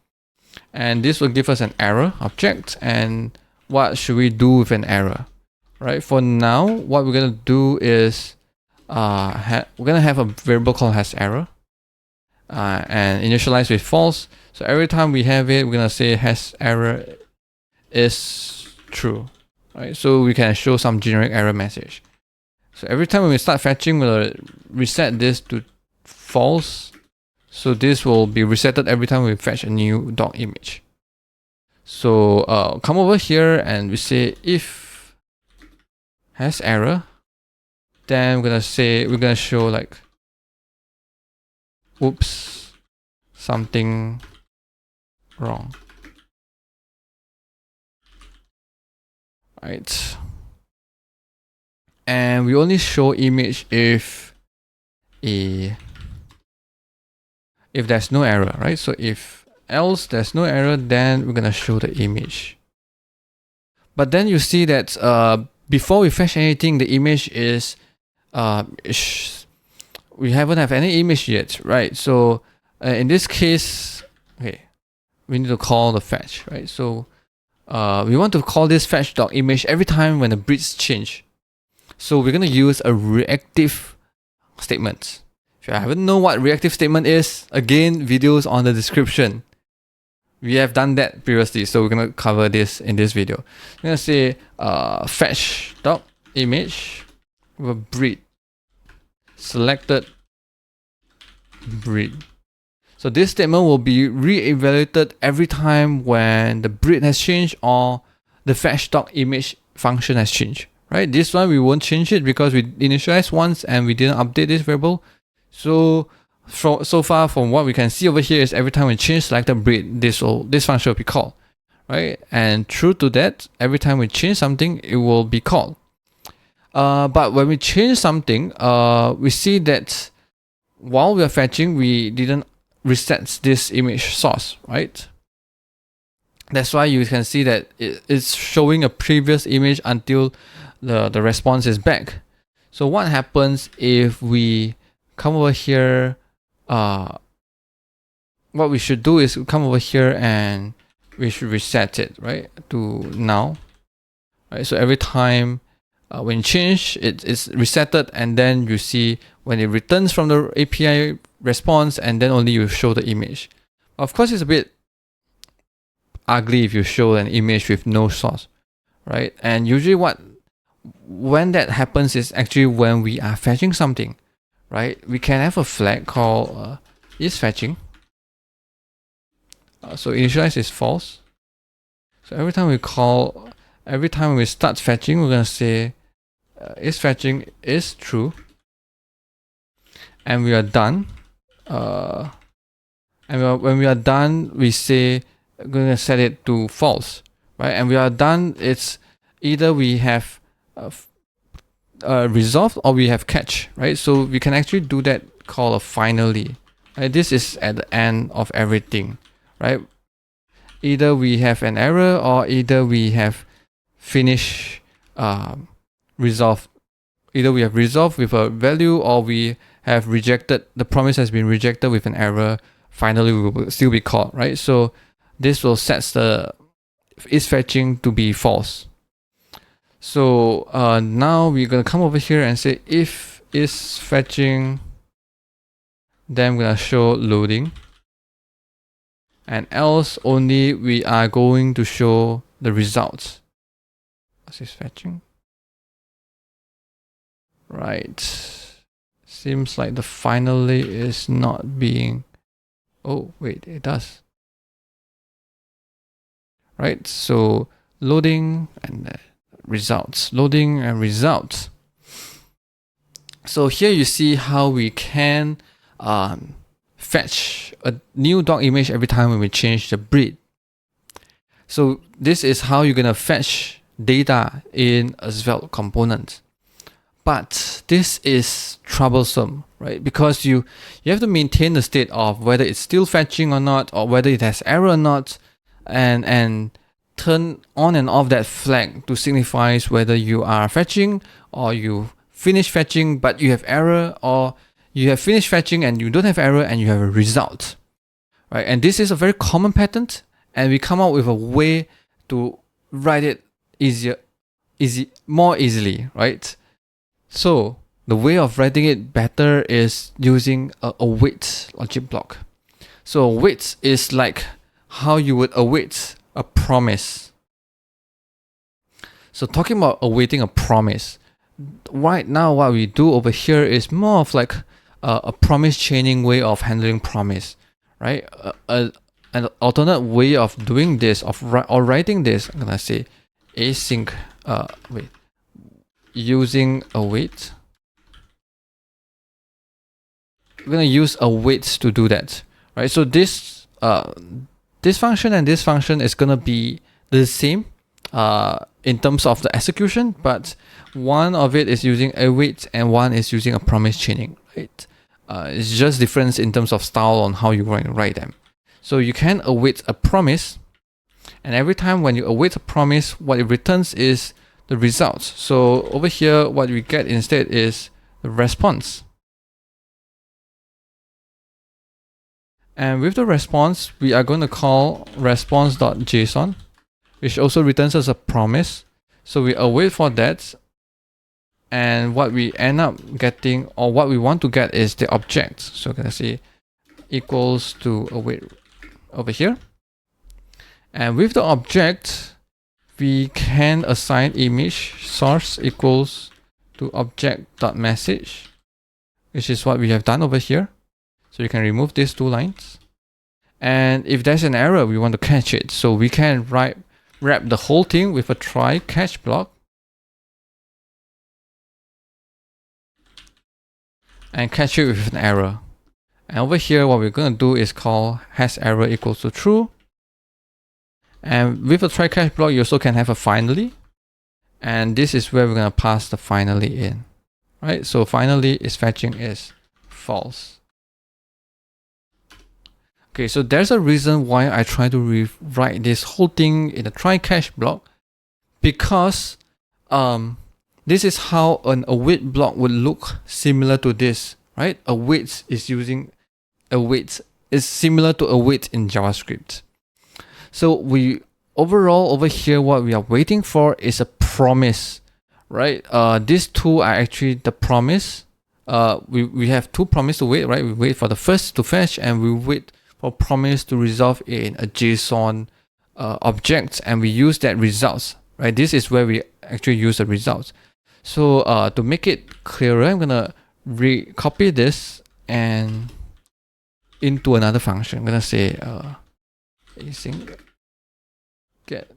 and this will give us an error object. And what should we do with an error, right? For now, what we're gonna do is we're gonna have a variable called has error, and initialize with false. So every time we have it, we're gonna say has error is true, right? So we can show some generic error message. So every time when we start fetching, we'll reset this to false. So this will be resetted every time we fetch a new doc image. So come over here and we say if has error, then we're gonna show like, oops, something wrong. Right. And we only show image if there's no error, right? So if else there's no error, then we're gonna show the image. But then you see that before we fetch anything, the image is we haven't have any image yet, right? So in this case, okay, we need to call the fetch, right? So we want to call this fetch doc image every time when the breeds change. So we're gonna use a reactive statement. If you haven't know what reactive statement is, again, videos on the description. We have done that previously, so we're gonna cover this in this video. We're gonna say fetch doc image with a breed, selected breed. So this statement will be re-evaluated every time when the breed has changed or the fetch doc image function has changed, right? This one we won't change it because we initialized once and we didn't update this variable. So far from what we can see over here is every time we change selected breed, this function will be called, right? And true to that, every time we change something, it will be called. But when we change something, we see that while we are fetching, we didn't reset this image source, right? That's why you can see that it's showing a previous image until the response is back. So what happens if we come over here? What we should do is come over here and we should reset it, right, to now. Right, so every time when you change, it's resetted, and then you see when it returns from the API response, and then only you show the image. Of course, it's a bit ugly if you show an image with no source, right? And usually when that happens is actually when we are fetching something, right? We can have a flag called isFetching. So initialize is false. So every time we start fetching, we're gonna say isFetching is true, and we are done. When we are done, we say we're gonna set it to false, right? And we are done. It's either we have resolved or we have catch, right? So we can actually do that call a finally. Right? This is at the end of everything, right? Either we have an error or either we have finished resolved. Either we have resolved with a value or we have rejected, the promise has been rejected with an error. Finally, we will still be called, right? So this will set the isFetching to be false. So now we're going to come over here and say if isFetching, then I'm going to show loading, and else only we are going to show the results. What's isFetching? Right. Seems like the finally is not being... Oh, wait, it does. Right, so loading and results. Loading and results. So here you see how we can fetch a new dog image every time when we change the breed. So this is how you're going to fetch data in a Svelte component. But this is troublesome, right? Because you have to maintain the state of whether it's still fetching or not, or whether it has error or not, and turn on and off that flag to signify whether you are fetching or you finish fetching but you have error, or you have finished fetching and you don't have error and you have a result, right? And this is a very common pattern, and we come up with a way to write it more easily, right? So the way of writing it better is using a await logic block. So await is like how you would await a promise. So talking about awaiting a promise, right now what we do over here is more of like a promise chaining way of handling promise, right? An alternate way of doing this, or writing this, I'm gonna say async, using await. We're gonna use await to do that, right? So this function and this function is gonna be the same in terms of the execution, but one of it is using await and one is using a promise chaining, right? It's just difference in terms of style on how you're going to write them. So you can await a promise, and every time when you await a promise, what it returns is the results. So over here, what we get instead is the response. And with the response, we are going to call response.json, which also returns us a promise. So we await for that. And what we end up getting, or what we want to get, is the object. So we're going to say equals to await over here. And with the object, we can assign image source equals to object.message, which is what we have done over here. So you can remove these two lines. And if there's an error, we want to catch it. So we can wrap the whole thing with a try catch block. And catch it with an error. And over here, what we're going to do is call has error equals to true. And with a try catch block, you also can have a finally. And this is where we're going to pass the finally in. Right? So finally isFetching is false. Okay, so there's a reason why I try to rewrite this whole thing in a try catch block, because this is how an await block would look similar to this, right? Await is similar to await in JavaScript. So overall over here, what we are waiting for is a promise, right? These two are actually the promise. We have two promises to wait, right? We wait for the first to fetch, and we wait for promise to resolve in a JSON object, and we use that results, right? This is where we actually use the results. So to make it clearer, I'm gonna copy this and into another function. I'm gonna say async get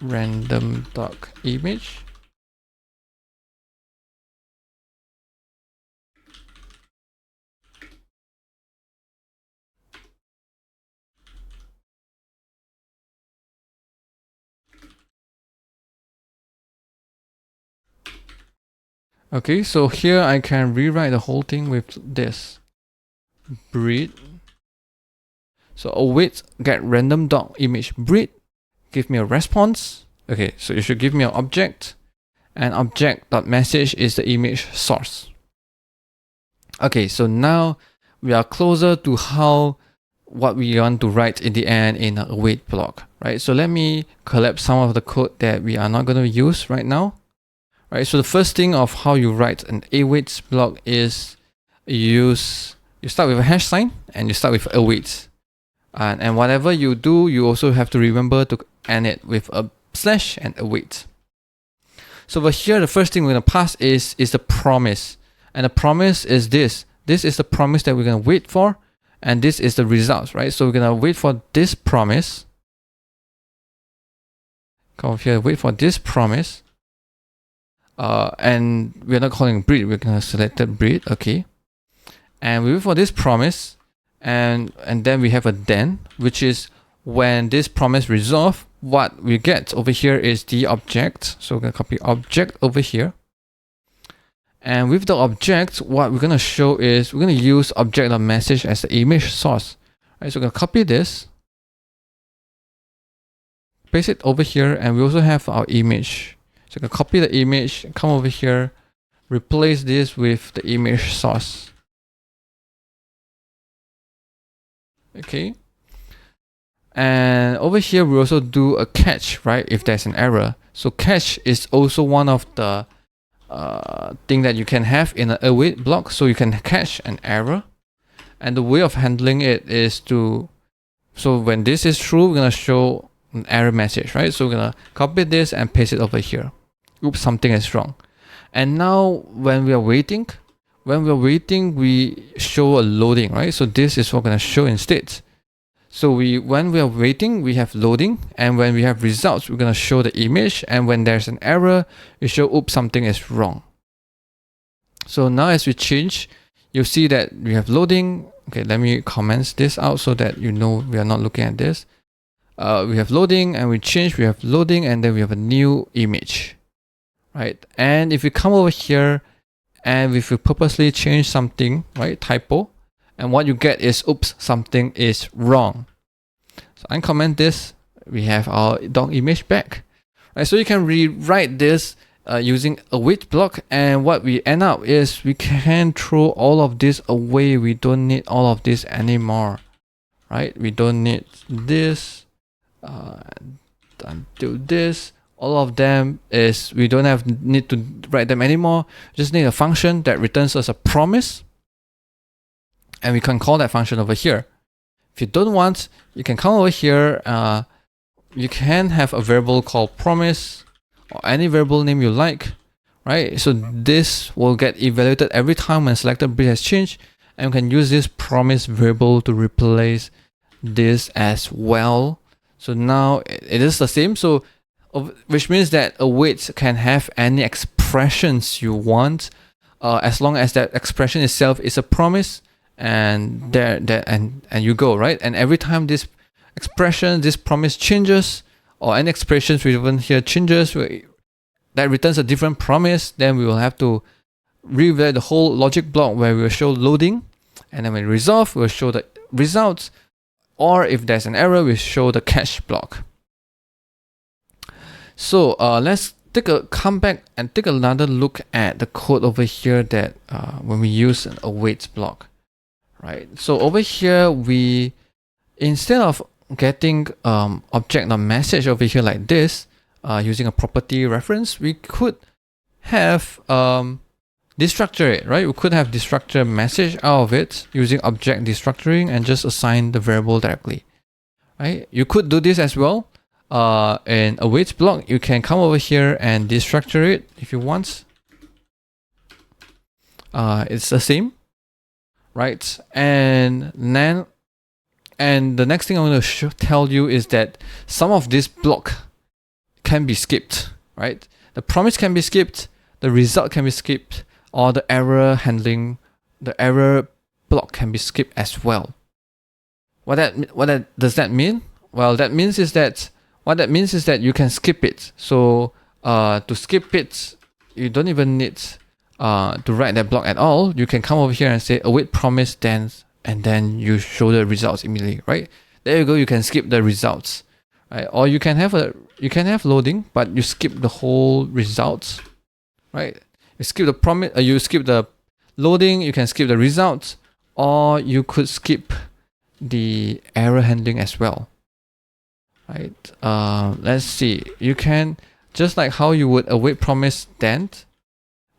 random doc image. Okay, so here I can rewrite the whole thing with this breed. So await get random doc image breed, give me a response. Okay, so you should give me an object, and object.message is the image source. Okay, so now we are closer to what we want to write in the end in an await block, right? So let me collapse some of the code that we are not going to use right now. Right, so the first thing of how you write an await block is you start with a hash sign and you start with await. And whatever you do, you also have to remember to end it with a slash and await. So over here, the first thing we're going to pass is the promise. And the promise is this. This is the promise that we're going to wait for. And this is the results, right? So we're going to wait for this promise. Come over here, wait for this promise. And we're not calling breed, we're going to select breed, okay. And we wait for this promise, and then we have a then, which is when this promise resolve, what we get over here is the object. So we're going to copy object over here. And with the object, what we're going to show is we're going to use object.message as the image source. Right, so we're going to copy this, paste it over here, and we also have our image. So I can copy the image, come over here, replace this with the image source. Okay. And over here, we also do a catch, right? If there's an error. So catch is also one of the thing that you can have in an await block. So you can catch an error. And the way of handling it is so when this is true, we're going to show an error message, right? So we're going to copy this and paste it over here. Oops, something is wrong. And now when we are waiting, we show a loading, right? So this is what we're going to show instead. So when we are waiting, we have loading, and when we have results, we're going to show the image, and when there's an error, we show, oops, something is wrong. So now as we change, you'll see that we have loading. Okay, let me comment this out so that you know we are not looking at this. We have loading, and we change, we have loading, and then we have a new image. Right, and if we come over here and if we purposely change something, right, typo, and what you get is, oops, something is wrong. So uncomment this, we have our doc image back. Right, so you can rewrite this using a wait block, and what we end up is we can throw all of this away. We don't need all of this anymore, right? We don't need this until this. All of them is we don't need to write them anymore. Just need a function that returns us a promise, and we can call that function over here. If you don't want, you can come over here. You can have a variable called promise or any variable name you like, right? So this will get evaluated every time when selected breed has changed, and we can use this promise variable to replace this as well. So now it is the same. So which means that await can have any expressions you want, as long as that expression itself is a promise, and and you go, right? And every time this expression, this promise changes, or any expressions we even here changes, that returns a different promise, then we will have to revalidate the whole logic block where we will show loading, and then when resolve, we'll show the results, or if there's an error, we show the catch block. So let's come back and take another look at the code over here that when we use an await block, right? So over here, we, instead of getting object or message over here like this, using a property reference, we could have destructure it, right? We could have destructure message out of it using object destructuring and just assign the variable directly, right? You could do this as well. In await block, you can come over here and destructure it if you want. It's the same, right? And then, and the next thing I'm going to tell you is that some of this block can be skipped, right? The promise can be skipped, the result can be skipped, or the error handling, the error block can be skipped as well. What does that mean? Well, that means is that you can skip it. So to skip it, you don't even need to write that block at all. You can come over here and say await promise then, and then you show the results immediately, right? There you go. You can skip the results, right? Or you can have loading, but you skip the whole results, right? You skip the promise. You skip the loading. You can skip the results, or you could skip the error handling as well, right? Let's see. You can, just like how you would await promise then,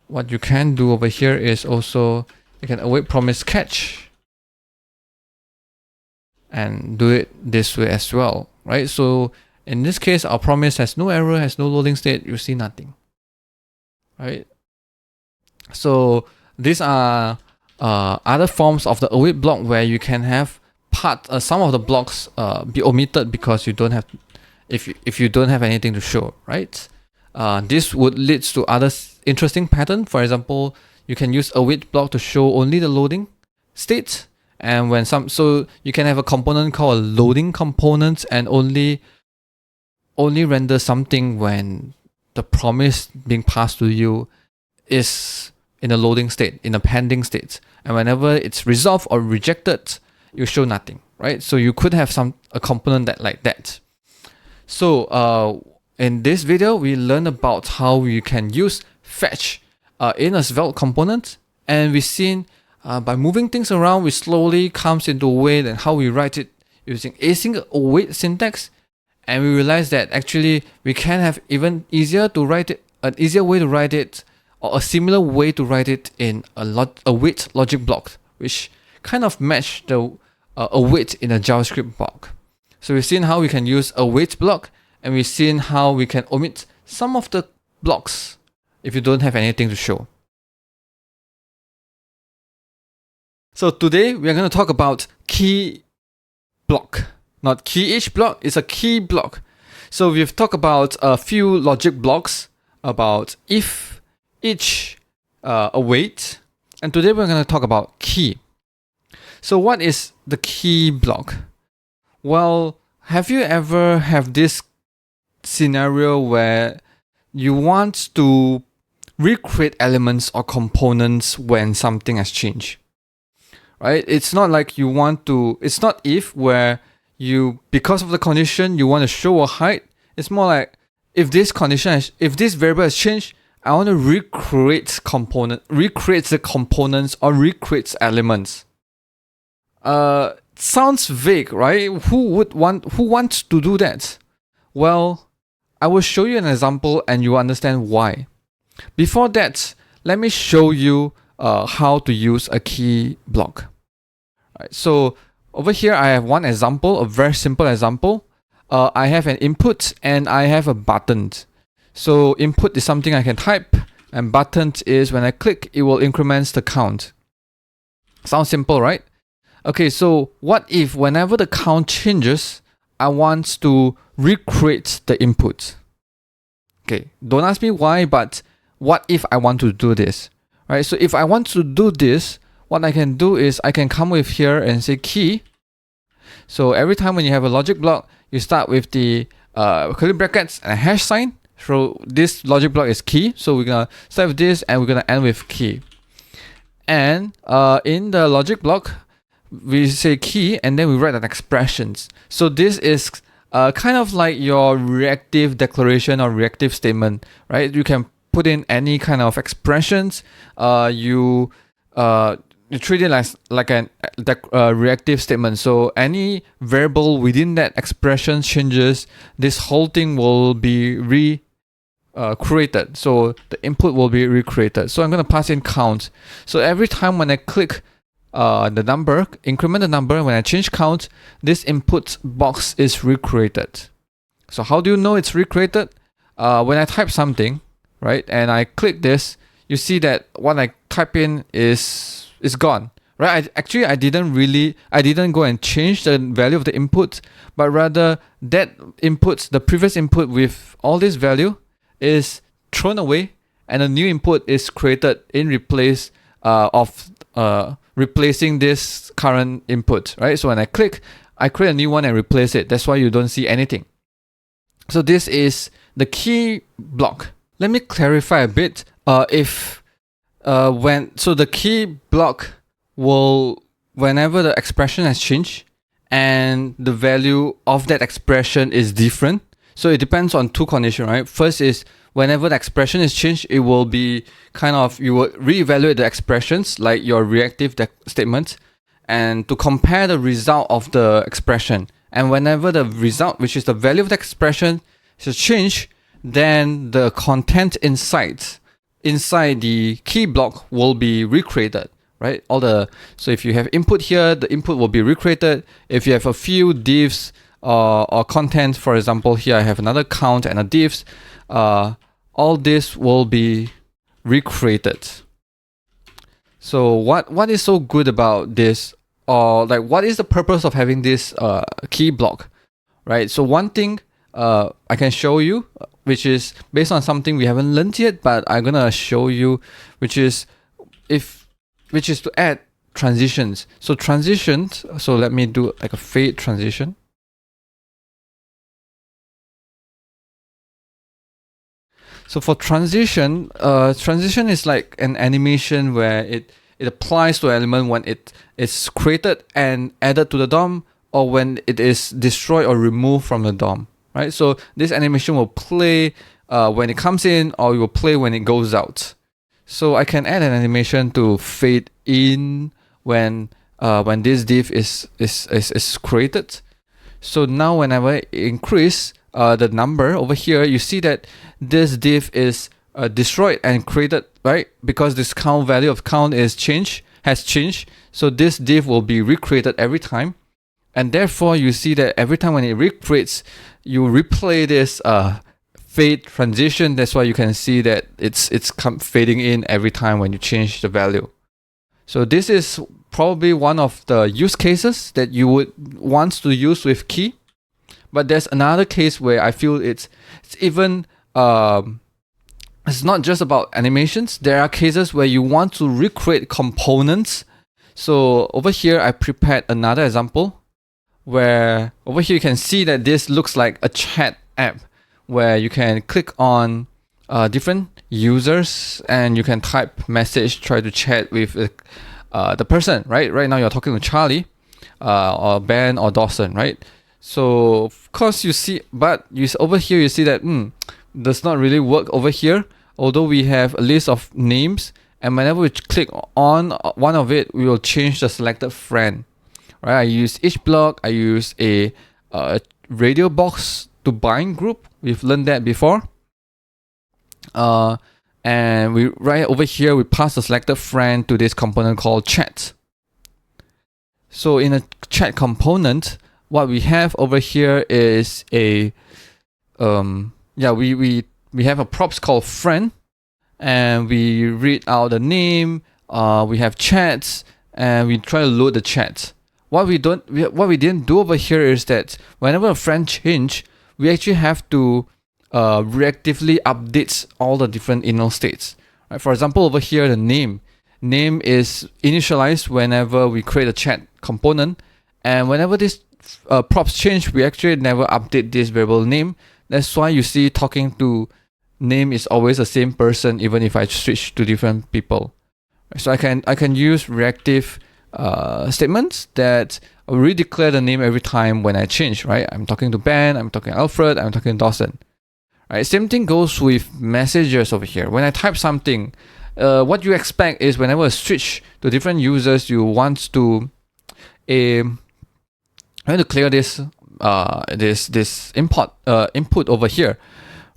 what you can do over here is also you can await promise catch and do it this way as well, right? So in this case, our promise has no error, has no loading state. You see nothing, right? So these are other forms of the await block where you can have some of the blocks be omitted because you don't have, if you don't have anything to show, right? This would lead to other interesting pattern. For example, you can use await block to show only the loading state, and when so you can have a component called a loading component and only render something when the promise being passed to you is in a loading state, in a pending state, and whenever it's resolved or rejected, you show nothing, right? So you could have a component that like that. So in this video, we learn about how you can use fetch in a Svelte component, and we've seen by moving things around, we slowly comes into a way that how we write it using async await syntax, and we realize that actually we can have even easier to write it, an easier way to write it, or a similar way to write it in a await logic block, which kind of match the await in a JavaScript block. So we've seen how we can use await block, and we've seen how we can omit some of the blocks if you don't have anything to show. So today we are going to talk about key block, not key each block, it's a key block. So we've talked about a few logic blocks about if, each, await, and today we're going to talk about key. So what is the key block? Well, have you ever have this scenario where you want to recreate elements or components when something has changed? Right? It's not like you want to, it's not if where you, because of the condition, you want to show or hide. It's more like if this variable has changed, I want to recreate the components or recreate elements. Sounds vague, right? Who wants to do that? Well, I will show you an example and you understand why. Before that, let me show you how to use a key block. Right, so over here, I have one example, a very simple example. I have an input and I have a button. So input is something I can type, and button is when I click, it will increment the count. Sounds simple, right? Okay, so what if whenever the count changes, I want to recreate the input? Okay, don't ask me why, but what if I want to do this? Right, so if I want to do this, what I can do is I can come with here and say key. So every time when you have a logic block, you start with the curly brackets and a hash sign. So this logic block is key. So we're gonna start with this and we're gonna end with key. And in the logic block, we say key and then we write an expressions. So this is kind of like your reactive declaration or reactive statement, right? You can put in any kind of expressions. You treat it like an reactive statement. So any variable within that expression changes, this whole thing will be created. So the input will be recreated. So I'm going to pass in count. So every time when I click the number, increment the number, when I change count, this input box is recreated. So how do you know it's recreated? When I type something, right, and I click this, you see that what I type in is gone, right? I didn't go and change the value of the input, but rather that input, the previous input with all this value is thrown away, and a new input is created in replace of replacing this current input, right? So when I click, I create a new one and replace it. That's why you don't see anything. So this is the key block. Let me clarify a bit. The key block will, whenever the expression has changed and the value of that expression is different. So it depends on two conditions, right? First is whenever the expression is changed, it will be you will reevaluate the expressions like your reactive statement and to compare the result of the expression. And whenever the result, which is the value of the expression, is changed, then the content inside the key block will be recreated, right? So if you have input here, the input will be recreated. If you have a few divs or content, for example, here I have another count and a divs, all this will be recreated. So what is so good about this, or like what is the purpose of having this key block, right? So one thing I can show you, which is based on something we haven't learned yet, but I'm gonna show you, which is to add transitions. So transitions. So let me do like a fade transition. So for transition is like an animation where it applies to an element when it is created and added to the DOM, or when it is destroyed or removed from the DOM, right? So this animation will play when it comes in, or it will play when it goes out. So I can add an animation to fade in when this div is created. So now whenever I increase the number over here, you see that this div is destroyed and created, right? Because this count value of count has changed. So this div will be recreated every time. And therefore you see that every time when it recreates, you replay this fade transition. That's why you can see that it's fading in every time when you change the value. So this is probably one of the use cases that you would want to use with key. But there's another case where I feel it's even it's not just about animations. There are cases where you want to recreate components. So over here I prepared another example where over here you can see that this looks like a chat app where you can click on different users and you can type message, try to chat with the person, right? Right now you're talking to Charlie or Ben or Dawson, right? So of course you see, but over here you see that does not really work over here. Although we have a list of names, and whenever we click on one of it, we will change the selected friend. Right? I use each block. I use a radio box to bind group. We've learned that before. And right over here we pass the selected friend to this component called chat. So in a chat component, what we have over here is a we have a props called friend, and we read out the name. We have chats, and we try to load the chat. What we didn't do over here is that whenever a friend change, we actually have to reactively update all the different inner states. Right? For example, over here the name is initialized whenever we create a chat component, and whenever this props change, we actually never update this variable name. That's why you see talking to name is always the same person even if I switch to different people. So I can use reactive statements that will redeclare the name every time when I change, right? I'm talking to Ben, I'm talking to Alfred, I'm talking to Dawson. Right? Same thing goes with messages over here. When I type something, what you expect is whenever I switch to different users, you want to clear this input over here,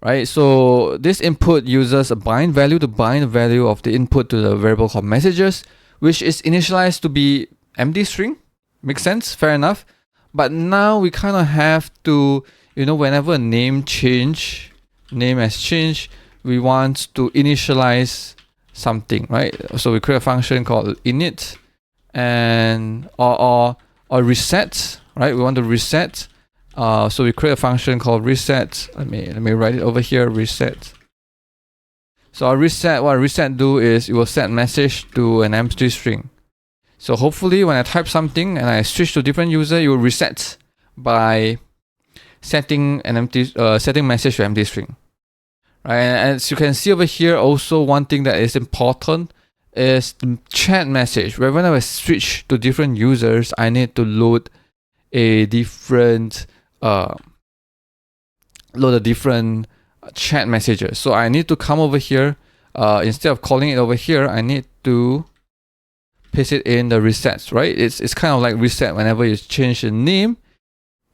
right? So this input uses a bind value to bind the value of the input to the variable called messages, which is initialized to be empty string. Makes sense? Fair enough. But now we kind of have to, whenever a name has changed, we want to initialize something, right? So we create a function called init and or reset, right? We want to reset. So we create a function called reset. Let me write it over here, reset. So our reset, what reset do is it will set message to an empty string. So hopefully when I type something and I switch to different user, it will reset by setting message to empty string. Right, and as you can see over here, also one thing that is important is the chat message. Where whenever I switch to different users, I need to load a different chat messages. So I need to come over here. Instead of calling it over here, I need to paste it in the resets. Right? It's kind of like reset whenever you change the name.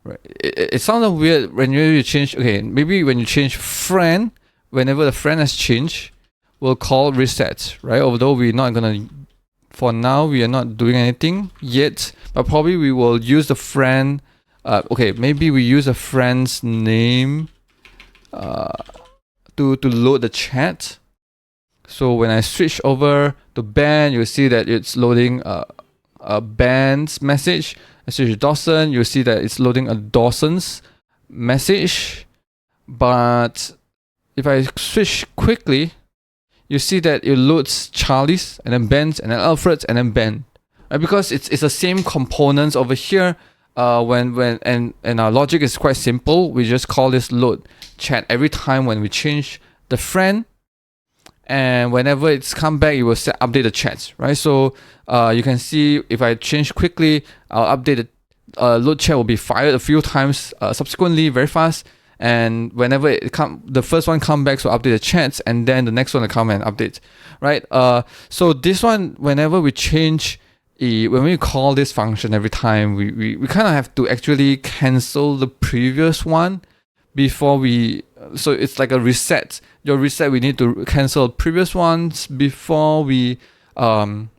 Right? It sounds weird when you change. Okay, maybe when you change friend. Whenever the friend has changed, we'll call reset, right? Although for now, we are not doing anything yet, but probably we will use the friend. Maybe we use a friend's name to load the chat. So when I switch over to Ben, you'll see that it's loading a Ben's message. I switch to Dawson, you'll see that it's loading a Dawson's message. But if I switch quickly, you see that it loads Charlie's and then Ben's and then Alfred's and then Ben, right? Because it's the same components over here. And our logic is quite simple. We just call this load chat every time when we change the friend, and whenever it's come back, it will update the chats, right? So you can see if I change quickly, I'll update it. Load chat will be fired a few times subsequently, very fast. And whenever the first one comes back, so update the chats, and then the next one will come and update, right? So this one, whenever we change, when we call this function every time, we kind of have to actually cancel the previous one before so it's like a reset. Your reset, we need to cancel previous ones before we load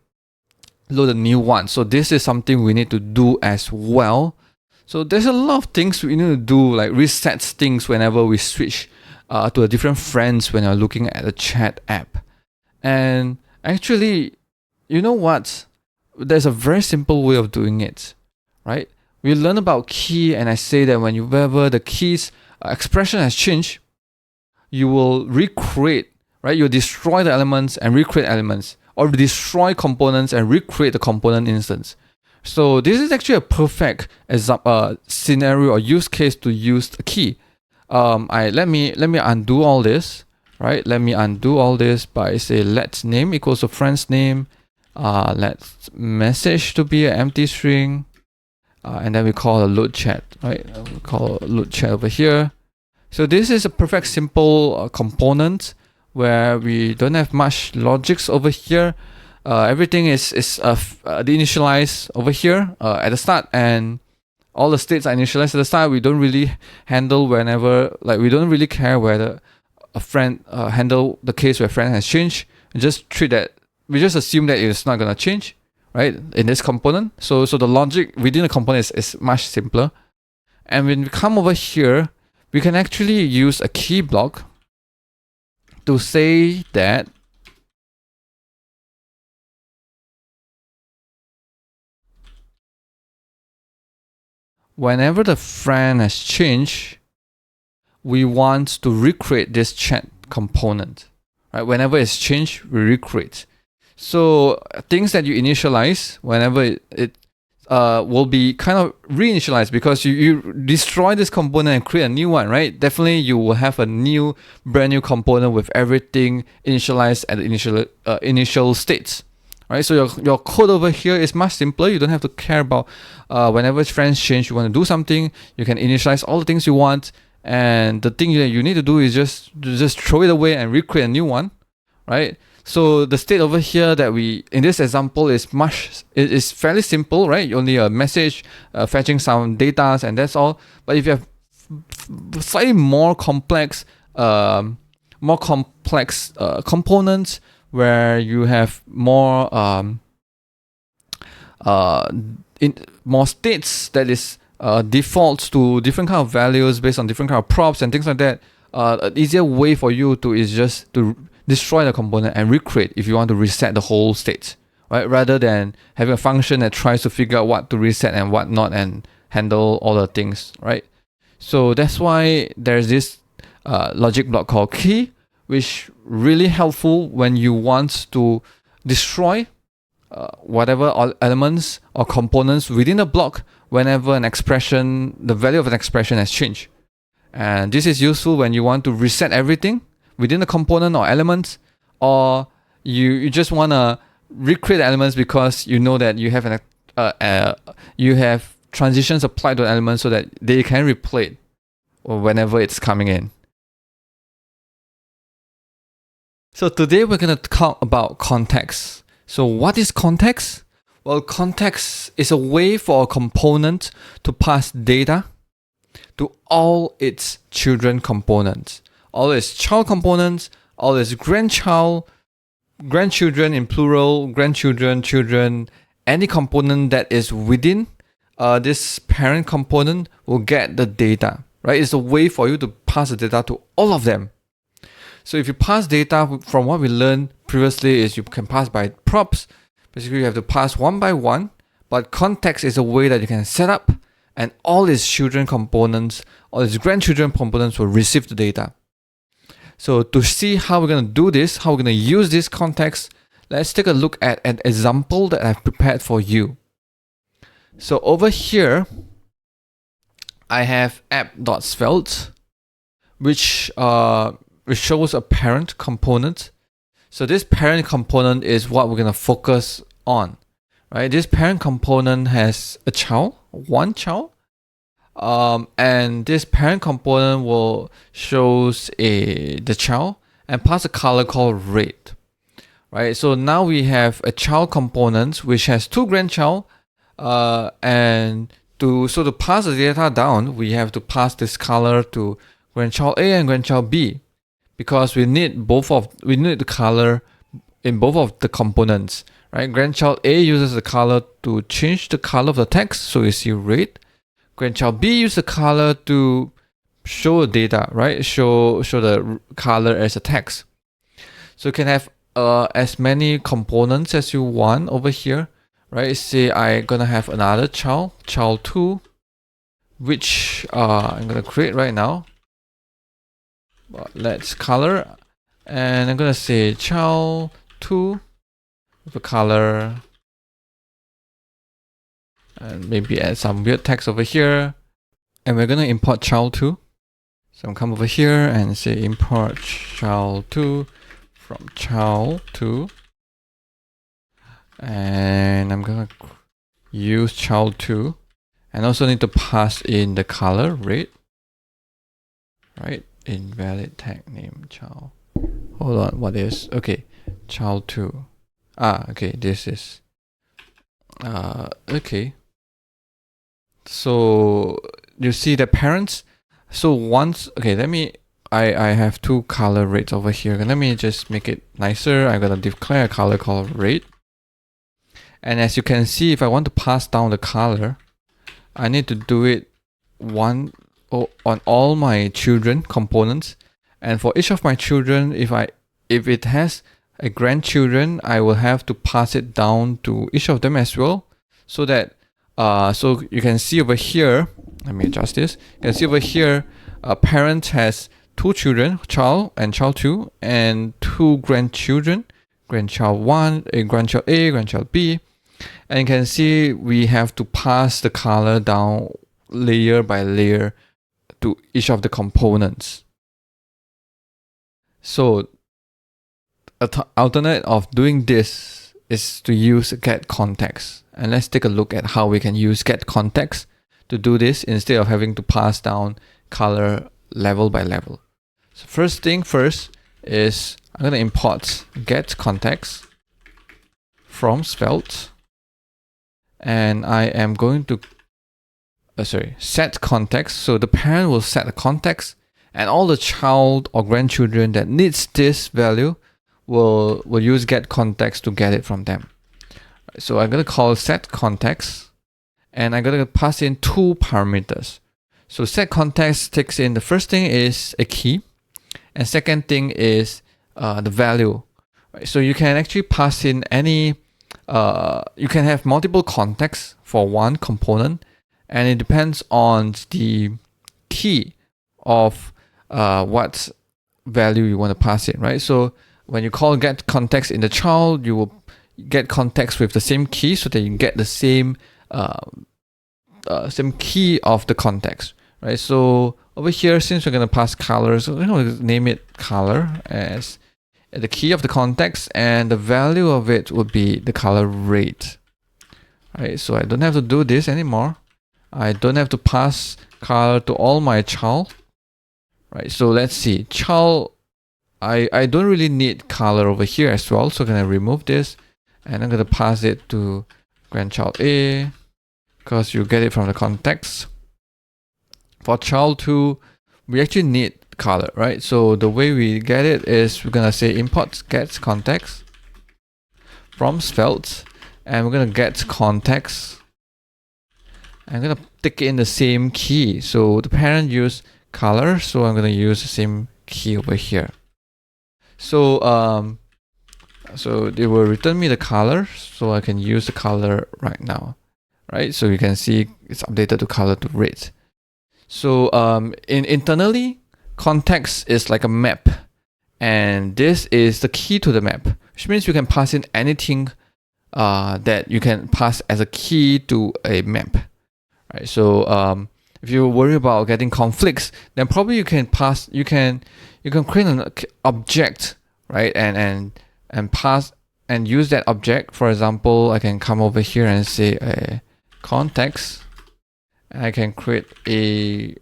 a new one. So this is something we need to do as well. So there's a lot of things we need to do, like reset things whenever we switch to a different friends when you're looking at a chat app. And actually, you know what? There's a very simple way of doing it, right? We learn about key, and I say that whenever the keys expression has changed, you will recreate, right? You'll destroy the elements and recreate elements, or destroy components and recreate the component instance. So this is actually a perfect scenario or use case to use a key. Let me undo all this, right? Let me undo all this by say let name equals to friend's name. Let message to be an empty string, and then we call a load chat, right? We call load chat over here. So this is a perfect simple component where we don't have much logics over here. Everything is initialized over here at the start, and all the states are initialized at the start. We don't really handle we don't really care whether a friend handle the case where friend has changed. We just assume that it's not gonna change, right? In this component. So the logic within the component is much simpler. And when we come over here, we can actually use a key block to say that whenever the friend has changed, we want to recreate this chat component, right? Whenever it's changed, we recreate. So things that you initialize, whenever it will be kind of reinitialized, because you destroy this component and create a new one, right? Definitely you will have a brand new component with everything initialized at the initial states. right? So your code over here is much simpler. You don't have to care about whenever friends change, you want to do something, you can initialize all the things you want, and the thing that you need to do is just throw it away and recreate a new one, right? So the state over here that we in this example is fairly simple, right? Only a message, fetching some data, and that's all. But if you have slightly more complex components where you have more more states that is defaults to different kind of values based on different kind of props and things like that. An easier way for you to is just to destroy the component and recreate if you want to reset the whole state, right? Rather than having a function that tries to figure out what to reset and what not and handle all the things, right? So that's why there's this logic block called key, which really helpful when you want to destroy whatever elements or components within a block whenever the value of an expression has changed. And this is useful when you want to reset everything within the component or elements, or you just want to recreate the elements because you know that you have you have transitions applied to the element so that they can replay it whenever it's coming in. So today we're going to talk about context. So what is context? Well, context is a way for a component to pass data to all its children components, all its child components, all its grandchildren in plural, grandchildren, children, any component that is within this parent component will get the data, right? It's a way for you to pass the data to all of them. So if you pass data from what we learned previously is you can pass by props. Basically, you have to pass one by one, but context is a way that you can set up and all its children components, all its grandchildren components will receive the data. So to see how we're going to do this, how we're going to use this context, let's take a look at an example that I've prepared for you. So over here, I have app.svelte, which shows a parent component. So this parent component is what we're going to focus on, right? This parent component has a child, one child, and this parent component shows the child and pass a color called red, right? So now we have a child component which has two grandchild, and to pass the data down, we have to pass this color to grandchild A and grandchild B, because we need the color in both of the components, right? Grandchild A uses the color to change the color of the text, so you see red. Grandchild B uses the color to show data, right? Show the color as a text. So you can have as many components as you want over here, right? Say I'm gonna have another child 2, which I'm gonna create right now. Let's color, and I'm gonna say child 2 with a color, and maybe add some weird text over here, and we're gonna import child 2. So I'm come over here and say import child 2 from child 2, and I'm gonna use child 2, and also need to pass in the color red, right? Invalid tag name child. Hold on, what is? Okay, child 2. Okay, this is okay. So you see the parents. So once, okay, I have two color reds over here. Let me just make it nicer. I'm gonna declare a color called red. And as you can see, if I want to pass down the color, I need to do it on all my children components. And for each of my children, if it has a grandchildren, I will have to pass it down to each of them as well, so that so you can see over here, let me adjust this. You can see over here, a parent has two children, child and child 2, and two grandchildren, grandchild 1, grandchild A, grandchild B. And you can see we have to pass the color down layer by layer to each of the components. So an alternate of doing this is to use get context. And let's take a look at how we can use get context to do this instead of having to pass down color level by level. So first thing first is I'm going to import get context from Svelte, and I am going to set context. So the parent will set a context, and all the child or grandchildren that needs this value will use get context to get it from them. So I'm going to call set context, and I'm going to pass in two parameters. So set context takes in, the first thing is a key, and second thing is the value. Right? So you can actually pass in any, you can have multiple contexts for one component, and it depends on the key of what value you want to pass in, right? So when you call get context in the child, you will get context with the same key so that you get the same key of the context, right? So over here, since we're going to pass colors, so we're going to name it color as the key of the context, and the value of it would be the color rate, right? So I don't have to do this anymore. I don't have to pass color to all my child, right? So let's see, child, I don't really need color over here as well. So I'm going to remove this, and I'm going to pass it to grandchild A, because you get it from the context. For child 2, we actually need color, right? So the way we get it is we're going to say import get context from Svelte, and we're going to get context. I'm going to take in the same key. So the parent use color, so I'm going to use the same key over here. So so they will return me the color, so I can use the color right now, right? So you can see it's updated to color to red. So internally, context is like a map, and this is the key to the map, which means you can pass in anything that you can pass as a key to a map, right? So if you worry about getting conflicts, then probably you can create an object, right? And pass and use that object. For example, I can come over here and say a context. I can create a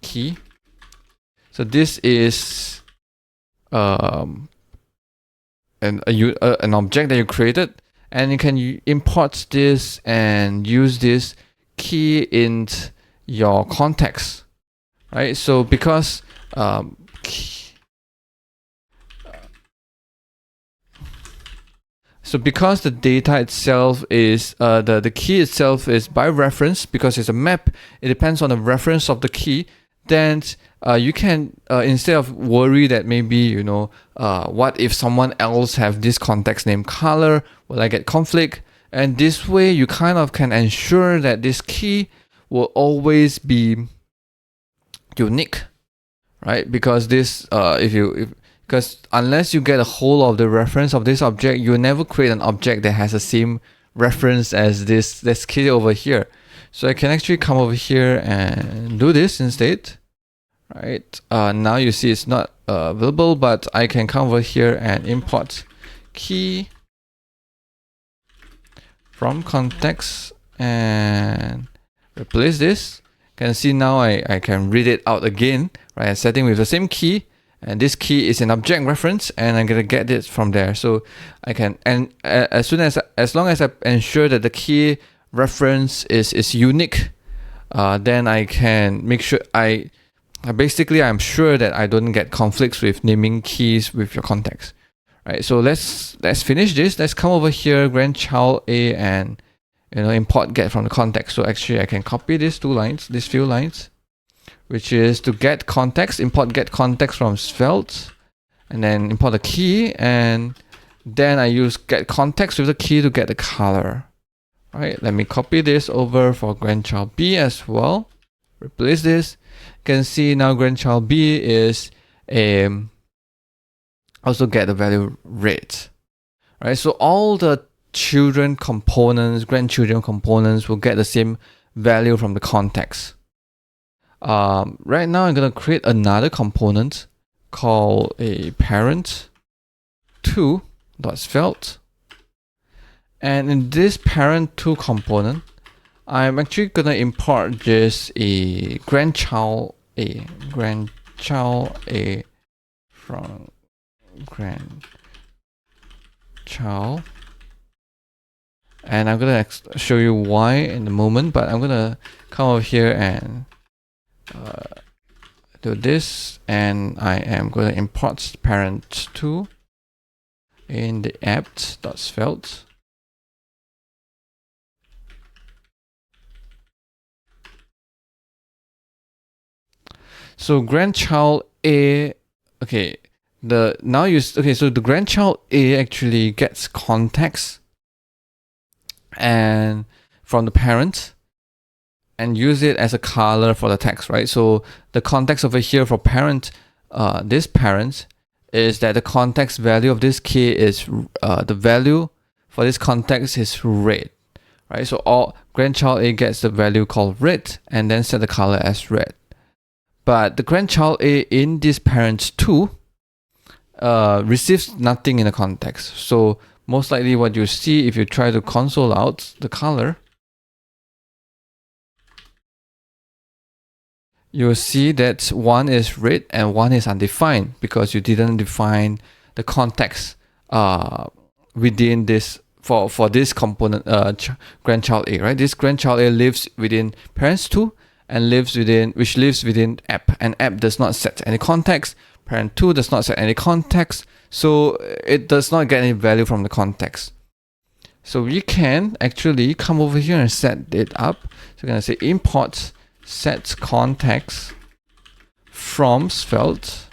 key. So this is an object that you created, and you can import this and use this key in your context, right? So because because the data itself is the key itself is by reference, because it's a map, it depends on the reference of the key. Then you can instead of worry that maybe what if someone else have this context name color, will I get conflict? And this way you kind of can ensure that this key will always be unique, right? Because this because unless you get a hold of the reference of this object, you'll never create an object that has the same reference as this key over here. So I can actually come over here and do this instead, right? Now you see it's not available, but I can come over here and import key from context and replace this. You can see now I can read it out again, right? Setting with the same key. And this key is an object reference, and I'm gonna get it from there. So I can, and as long as I ensure that the key reference is unique, then I can make sure I'm sure that I don't get conflicts with naming keys with your context, right? So let's finish this. Let's come over here, grandchild A, and import get from the context. So actually I can copy these few lines, which is to get context, import get context from Svelte, and then import the key, and then I use get context with the key to get the color. Right, let me copy this over for grandchild B as well. Replace this. You can see now grandchild B is also get the value rate. Right, so all the grandchildren components will get the same value from the context. Right now I'm going to create another component called a parent2.svelte, And in this parent2 component, I'm actually gonna import just a grandchild A from grandchild, and I'm gonna show you why in a moment. But I'm gonna come over here and do this, and I am going to import parent2 in the apt.svelte. So grandchild A, okay, so the grandchild A actually gets context and from the parent and use it as a color for the text, right? So the context over here for parent, this parent, is that the context value of this key is the value for this context is red, right? So all grandchild A gets the value called red and then set the color as red. But the grandchild A in this parent2 receives nothing in the context. So most likely what you see if you try to console out the color, you'll see that one is red and one is undefined because you didn't define the context within this for this component grandchild A, right? This grandchild A lives within parents2 and lives within app, and app does not set any context. Parent2 does not set any context, so it does not get any value from the context. So we can actually come over here and set it up. So we're gonna say import set context from Svelte.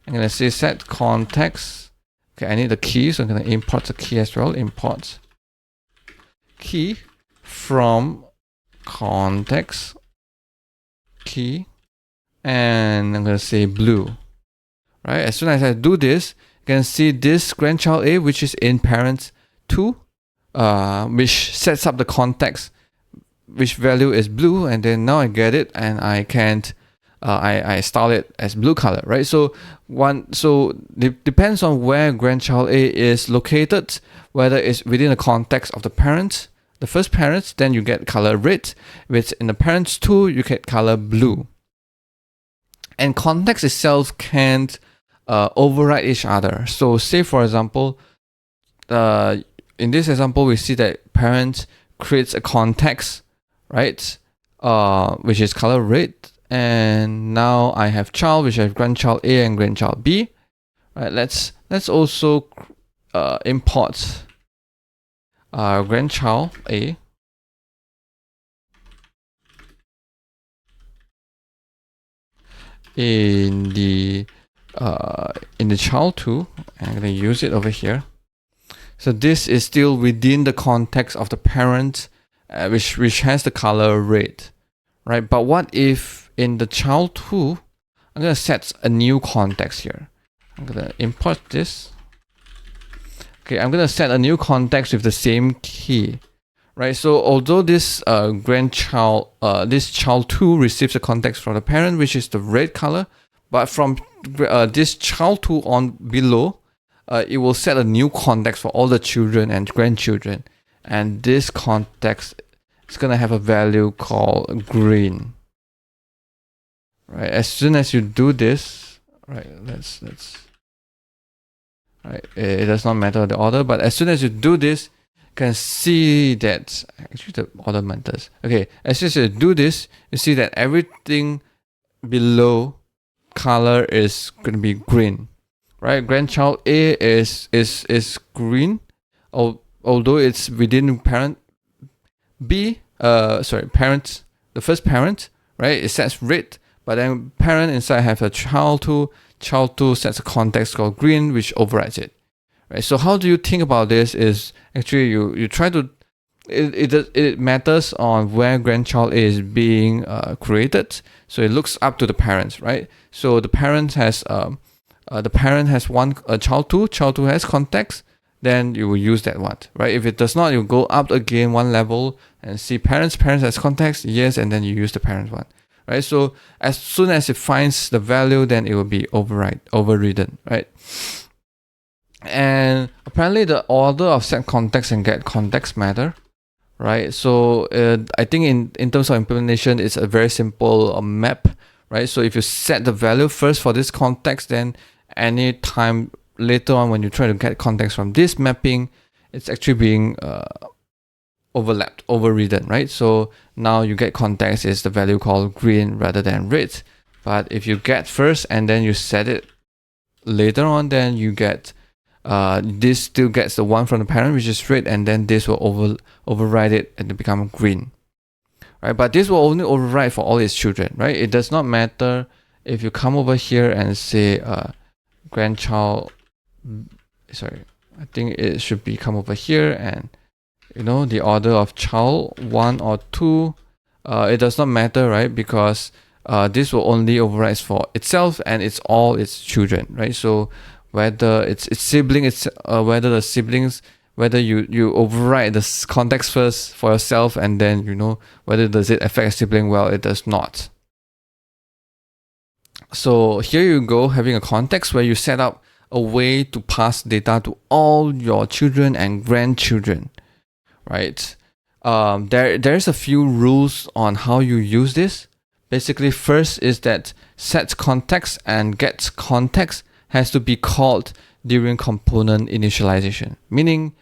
I'm gonna say set context. Okay, I need the key, so I'm gonna import the key as well. Import key from context key, and I'm gonna say blue. Right, as soon as I do this, you can see this grandchild A, which is in parent2, which sets up the context, which value is blue, and then now I get it, and I can't, I style it as blue color, right? So depends on where grandchild A is located, whether it's within the context of the parent, the first parent, then you get color red. If it's in the parents2, you get color blue. And context itself can't override each other. So say for example, in this example, we see that parent creates a context, right? Which is color red. And now I have child, which I have grandchild A and grandchild B. Right? Let's also import grandchild A in the child2, and I'm going to use it over here. So this is still within the context of the parent, which has the color red, right? But what if in the child2, I'm going to set a new context here. I'm going to import this. Okay, I'm going to set a new context with the same key, right? So although this grandchild, this child2 receives a context from the parent, which is the red color, but from this child2 on below, it will set a new context for all the children and grandchildren, and this context is gonna have a value called green. Right? As soon as you do this, right? Let's right. It does not matter the order, but as soon as you do this, you can see that actually the order matters. Okay, as soon as you do this, you see that everything below color is gonna be green. Right, grandchild A is green, although it's within parent B. Parent, the first parent, right? It sets red, but then parent inside have a child2. Child2 sets a context called green, which overrides it. Right. So how do you think about this? Is actually you try to it matters on where grandchild A is being created. So it looks up to the parents, right? So the parent has one child2. Child2 has context. Then you will use that one, right? If it does not, you go up again one level and see parents. Parents has context, yes, and then you use the parent one, right? So as soon as it finds the value, then it will be overridden, right? And apparently the order of set context and get context matter, right? So I think in terms of implementation, it's a very simple map, right? So if you set the value first for this context, then any time later on when you try to get context from this mapping, it's actually being overlapped, overridden, right? So now you get context is the value called green rather than red. But if you get first and then you set it later on, then you get this still gets the one from the parent, which is red, and then this will override it and it become green, right? But this will only override for all its children, right? It does not matter if you come over here and say grandchild, sorry, I think it should be come over here and the order of child 1 or 2, it does not matter, right? Because this will only override for itself and it's all its children, right? So whether it's sibling, whether the siblings, whether you override the context first for yourself and then whether does it affect a sibling, well, it does not. So here you go, having a context where you set up a way to pass data to all your children and grandchildren, right? There's a few rules on how you use this. Basically, first is that set context and get context has to be called during component initialization, meaning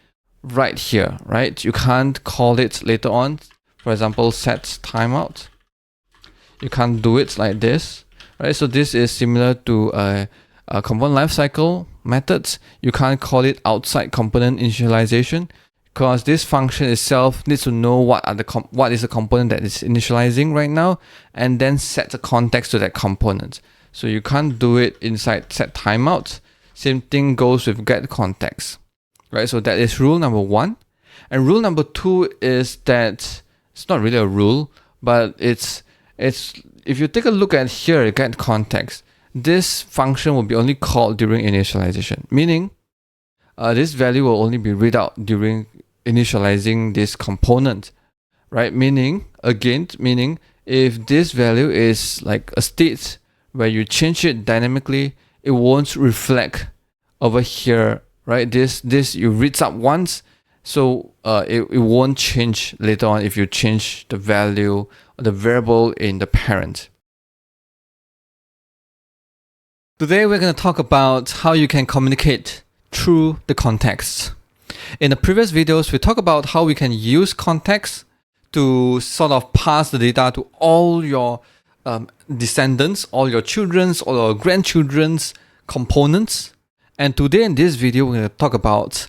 right here, right? You can't call it later on. For example, set timeout. You can't do it like this, right? So this is similar to a component lifecycle methods. You can't call it outside component initialization because this function itself needs to know what is the component that is initializing right now and then set a context to that component. So you can't do it inside set timeout. Same thing goes with get context, right? So that is rule number 1. And rule number 2 is that it's not really a rule, but it's if you take a look at here, get context, this function will be only called during initialization, meaning this value will only be read out during initializing this component, right? Meaning if this value is like a state where you change it dynamically, it won't reflect over here, right? This you reads up once, so it won't change later on if you change the value or the variable in the parent. Today we're going to talk about how you can communicate through the context. In the previous videos, we talked about how we can use context to sort of pass the data to all your descendants, all your children's, all your grandchildren's components. And today in this video, we're going to talk about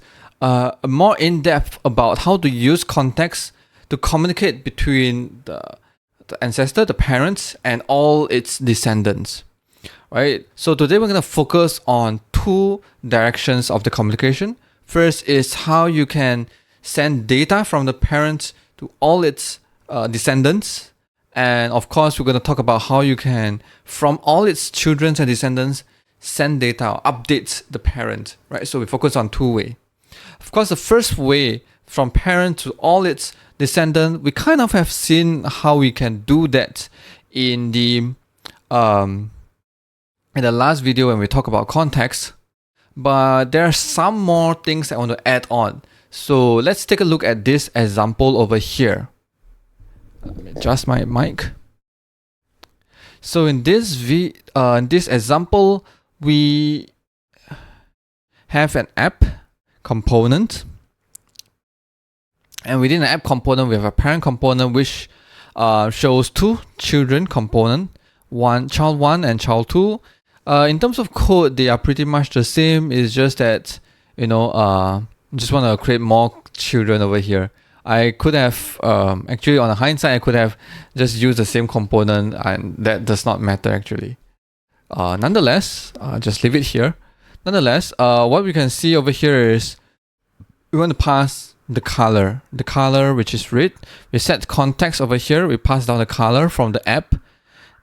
more in depth about how to use context to communicate between the ancestor, the parents, and all its descendants. Right? So today we're going to focus on 2 directions of the communication. First is how you can send data from the parent to all its descendants. And of course, we're going to talk about how you can, from all its children and descendants, send data or update the parent, right? So we focus on 2 ways. Of course, the first way, from parent to all its descendant, we kind of have seen how we can do that in the last video when we talk about context. But there are some more things I want to add on. So let's take a look at this example over here. Let me adjust my mic. So in this example, we have an app component. And within the app component, we have a parent component which shows 2 children component, child 1 and child 2. In terms of code, they are pretty much the same. It's just that, just want to create more children over here. I could have, actually on the hindsight, I could have just used the same component and that does not matter actually. Nonetheless, just leave it here. Nonetheless, what we can see over here is we want to pass the color which is red. We set context over here. We pass down the color from the app.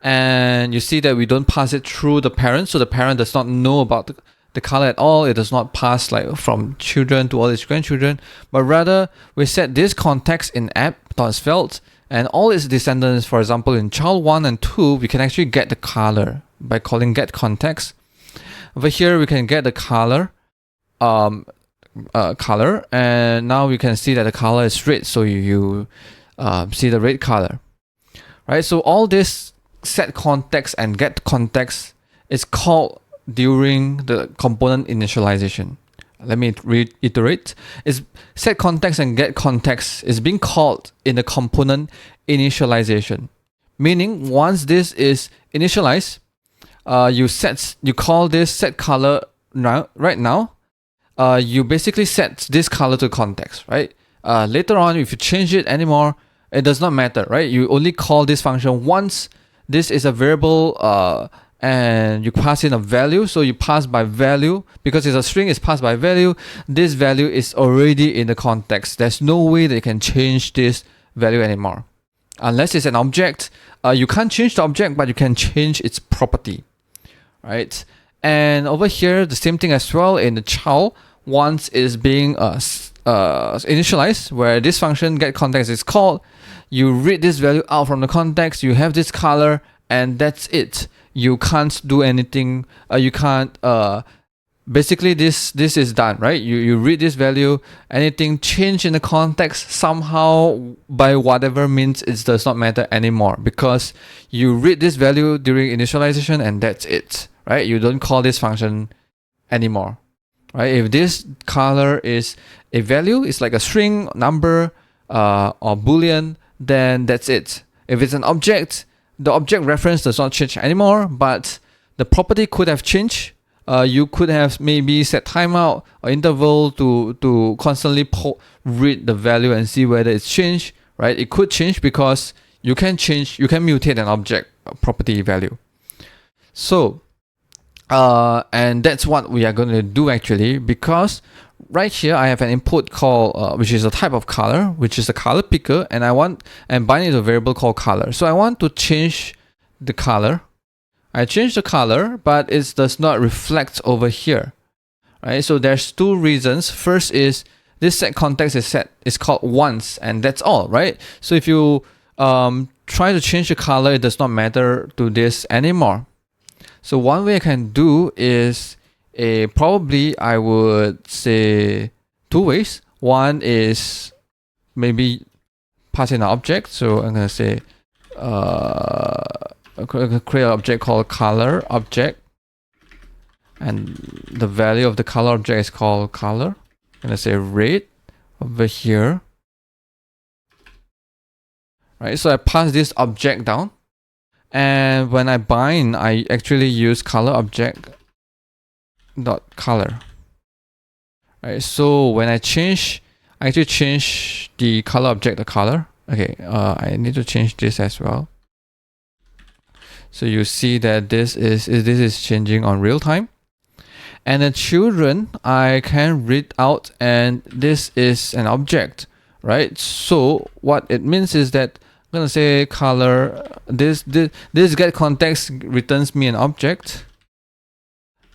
And you see that we don't pass it through the parent, so the parent does not know about the color at all. It does not pass like from children to all its grandchildren, but rather we set this context in app.svelte and all its descendants. For example, in child 1 and 2, we can actually get the color by calling get context. Over here, we can get the color color, and now we can see that the color is red, so you see the red color, right? So all this set context and get context is called during the component initialization. Let me reiterate. Is set context and get context is being called in the component initialization, meaning once this is initialized, you call this set color right now. You basically set this color to context, right? Later on, if you change it anymore, it does not matter, right? You only call this function once this is a variable and you pass in a value. So you pass by value because it's a string, it's passed by value. This value is already in the context. There's no way they can change this value anymore. Unless it's an object, you can't change the object, but you can change its property, right? And over here, the same thing as well in the child. Once is being initialized, where this function get context is called, you read this value out from the context, you have this color, and that's it. You can't do anything. You can't. Basically, this is done, right? You read this value. Anything change in the context somehow by whatever means, it does not matter anymore because you read this value during initialization, and that's it, right? You don't call this function anymore, right? If this color is a value, it's like a string, number, or boolean, then that's it. If it's an object, the object reference does not change anymore, but the property could have changed. You could have maybe set timeout or interval to constantly read the value and see whether it's changed, right? It could change because you can mutate an object property value. So, and that's what we are going to do actually, because right here I have an input called which is a type of color, which is a color picker, and I want and bind it to a variable called color. So I want to change the color. I change the color, but it does not reflect over here, right? So there's two reasons. First is this set context is called once, and that's all, right? So if you try to change the color, it does not matter to this anymore. So one way I can do is probably I would say two ways. One is maybe pass in an object. So I'm gonna say create an object called color object, and the value of the color object is called color. I'm gonna say red over here, right? So I pass this object down, and when I bind, I actually use color object dot color, right? So when I actually change the color object to color. Okay, I need to change this as well. So you see that this is changing on real time. And the children, I can read out, and this is an object, right? So what it means is that I'm gonna say color, this get context returns me an object,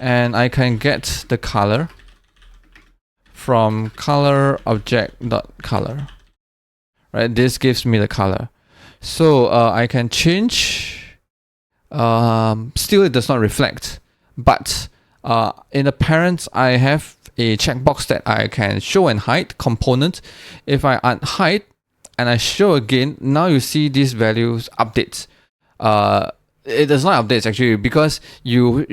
and I can get the color from color object dot color, right? This gives me the color. So I can change. Still it does not reflect, but in the parents I have a checkbox that I can show and hide component. If I unhide and I show again, now you see these values updates. It does not update actually, because you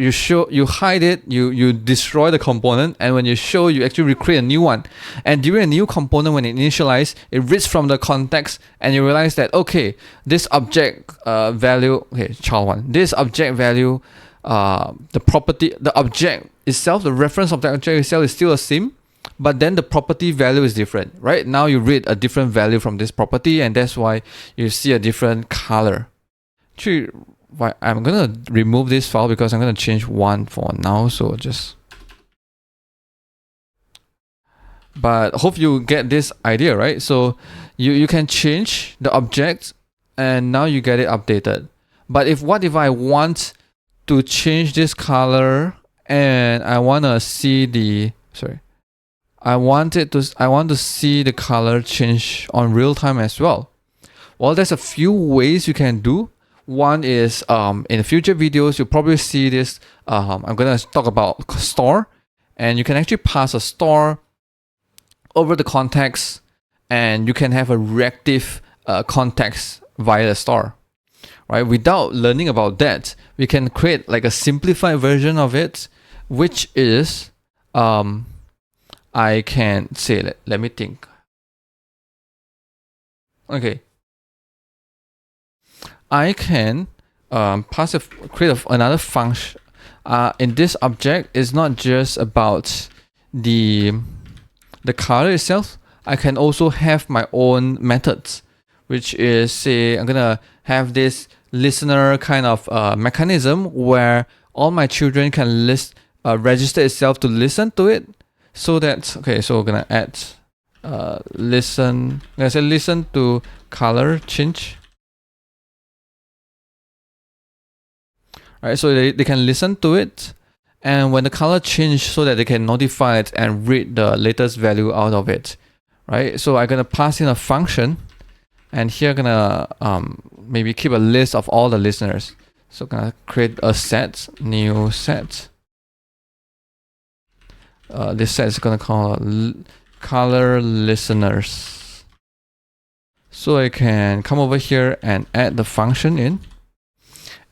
hide it, you destroy the component, and when you show, you actually recreate a new one. And during a new component, when it initializes, it reads from the context, and you realize that okay, this object value, okay, child one, this object value, the property, the object itself, the reference of the object itself is still the same, but then the property value is different, right? Now you read a different value from this property, and that's why you see a different color. Actually, I'm gonna remove this file because I'm gonna change one for now. So but hope you get this idea, right? So you can change the object, and now you get it updated. But what if I want to change this color, and I wanna see I want to see the color change on real time as well. Well, there's a few ways you can do. One is in future videos you'll probably see this. I'm gonna talk about store, and you can actually pass a store over the context, and you can have a reactive context via the store, right? Without learning about that, we can create like a simplified version of it, which is I can say, let me think. Okay, I can create another function. In this object, it's not just about the color itself. I can also have my own methods, which is, say, I'm gonna have this listener kind of mechanism where all my children can register itself to listen to it. So that, okay, so we're gonna add listen. I'm gonna say listen to color change. Right, so they can listen to it, and when the color change, so that they can notify it and read the latest value out of it. Right, so I'm gonna pass in a function, and here I'm gonna maybe keep a list of all the listeners. So I'm gonna create a set, new set. This set is gonna call color listeners. So I can come over here and add the function in.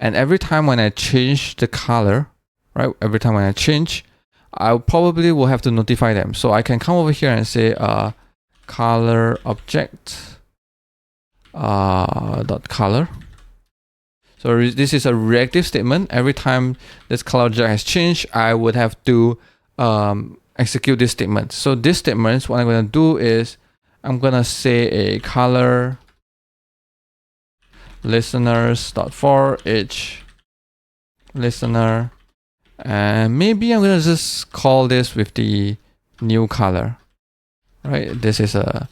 And every time when I change the color, right? Every time when I change, I probably will have to notify them. So I can come over here and say color object dot color. So this is a reactive statement. Every time this color object has changed, I would have to execute this statement. So this statement, what I'm going to do is I'm going to say a color listeners.for each listener, and maybe I'm going to just call this with the new color, right? This is a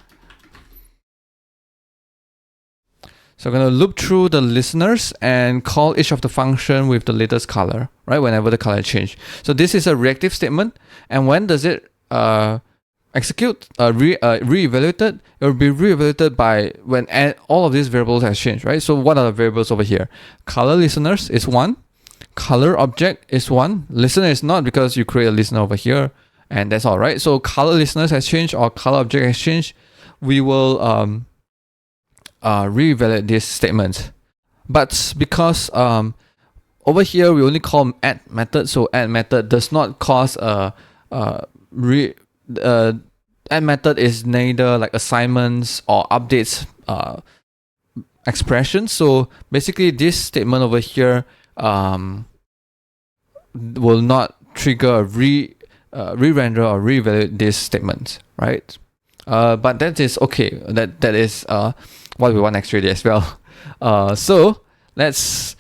So I'm going to loop through the listeners and call each of the function with the latest color, right? Whenever the color change. So this is a reactive statement. And when does it execute, re-evaluated? It will be re-evaluated by when all of these variables has changed, right? So what are the variables over here? Color listeners is 1. Color object is 1. Listener is not, because you create a listener over here. And that's all, right? So color listeners has changed or color object has changed. We will re-evaluate this statement. But because over here we only call add method, so add method does not cause add method is neither like assignments or updates expression. So basically this statement over here will not trigger a re-render or re-evaluate this statement, right? But that is okay. That is what we want actually as well. So let's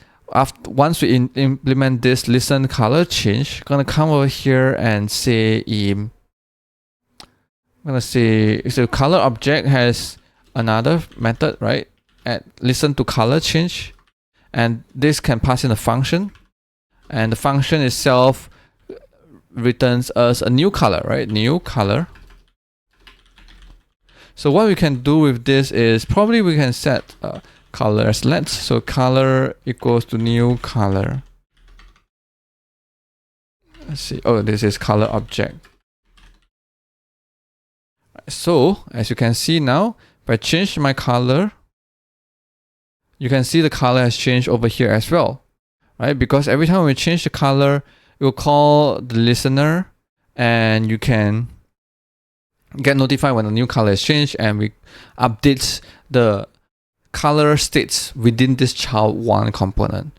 once we implement this listen color change, gonna come over here and say I'm gonna say so color object has another method, right? At listen to color change, and this can pass in a function, and the function itself returns us a new color, right? New color. So what we can do with this is probably we can set color as lets. So color equals to new color. Let's see. Oh, this is color object. So as you can see now, if I change my color, you can see the color has changed over here as well, right? Because every time we change the color, it will call the listener, and you can get notified when a new color is changed, and we update the color states within this child1 component.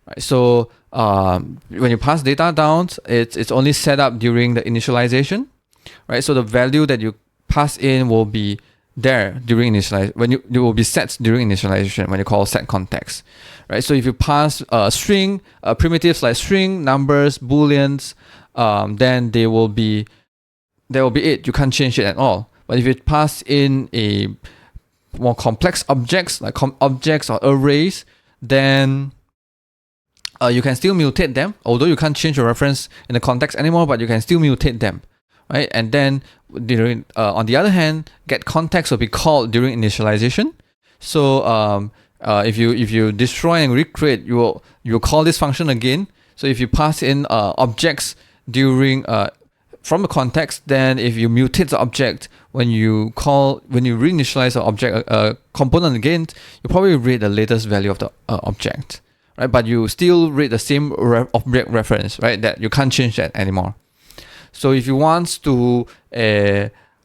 Right? So when you pass data down, it's only set up during the initialization, right? So the value that you pass in will be there during initialization. When it will be set during initialization when you call set context, right? So if you pass string primitives like string, numbers, booleans, then there will be it. You can't change it at all. But if you pass in a more complex objects like objects or arrays, then you can still mutate them. Although you can't change your reference in the context anymore, but you can still mutate them, right? And then during on the other hand, get context will be called during initialization. So if you destroy and recreate, you will call this function again. So if you pass in objects during from the context, then if you mutate the object, when you reinitialize the object component again, you probably read the latest value of the object, right? But you still read the same object reference, right? That you can't change that anymore. So if you want to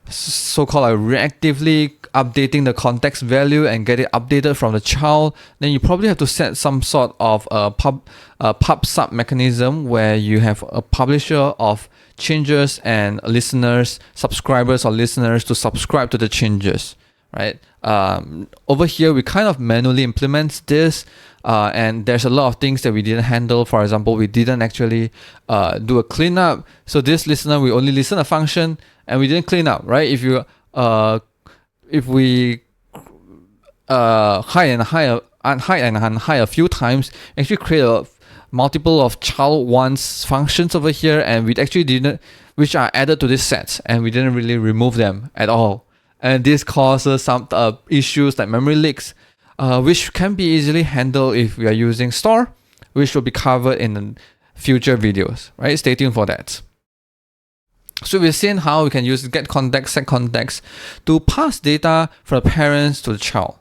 so-called reactively updating the context value and get it updated from the child, then you probably have to set some sort of a pub sub mechanism where you have a publisher of changes and listeners, subscribers or listeners to subscribe to the changes, right? Over here, we kind of manually implement this, and there's a lot of things that we didn't handle. For example, we didn't actually do a cleanup. So this listener, we only listen a function and we didn't clean up, right? If we hide and hide a few times, actually create a multiple of child one's functions over here, and we actually didn't, which are added to this set, and we didn't really remove them at all. And this causes some issues like memory leaks, which can be easily handled if we are using store, which will be covered in future videos, right? Stay tuned for that. So we've seen how we can use get context, set context to pass data from the parents to the child.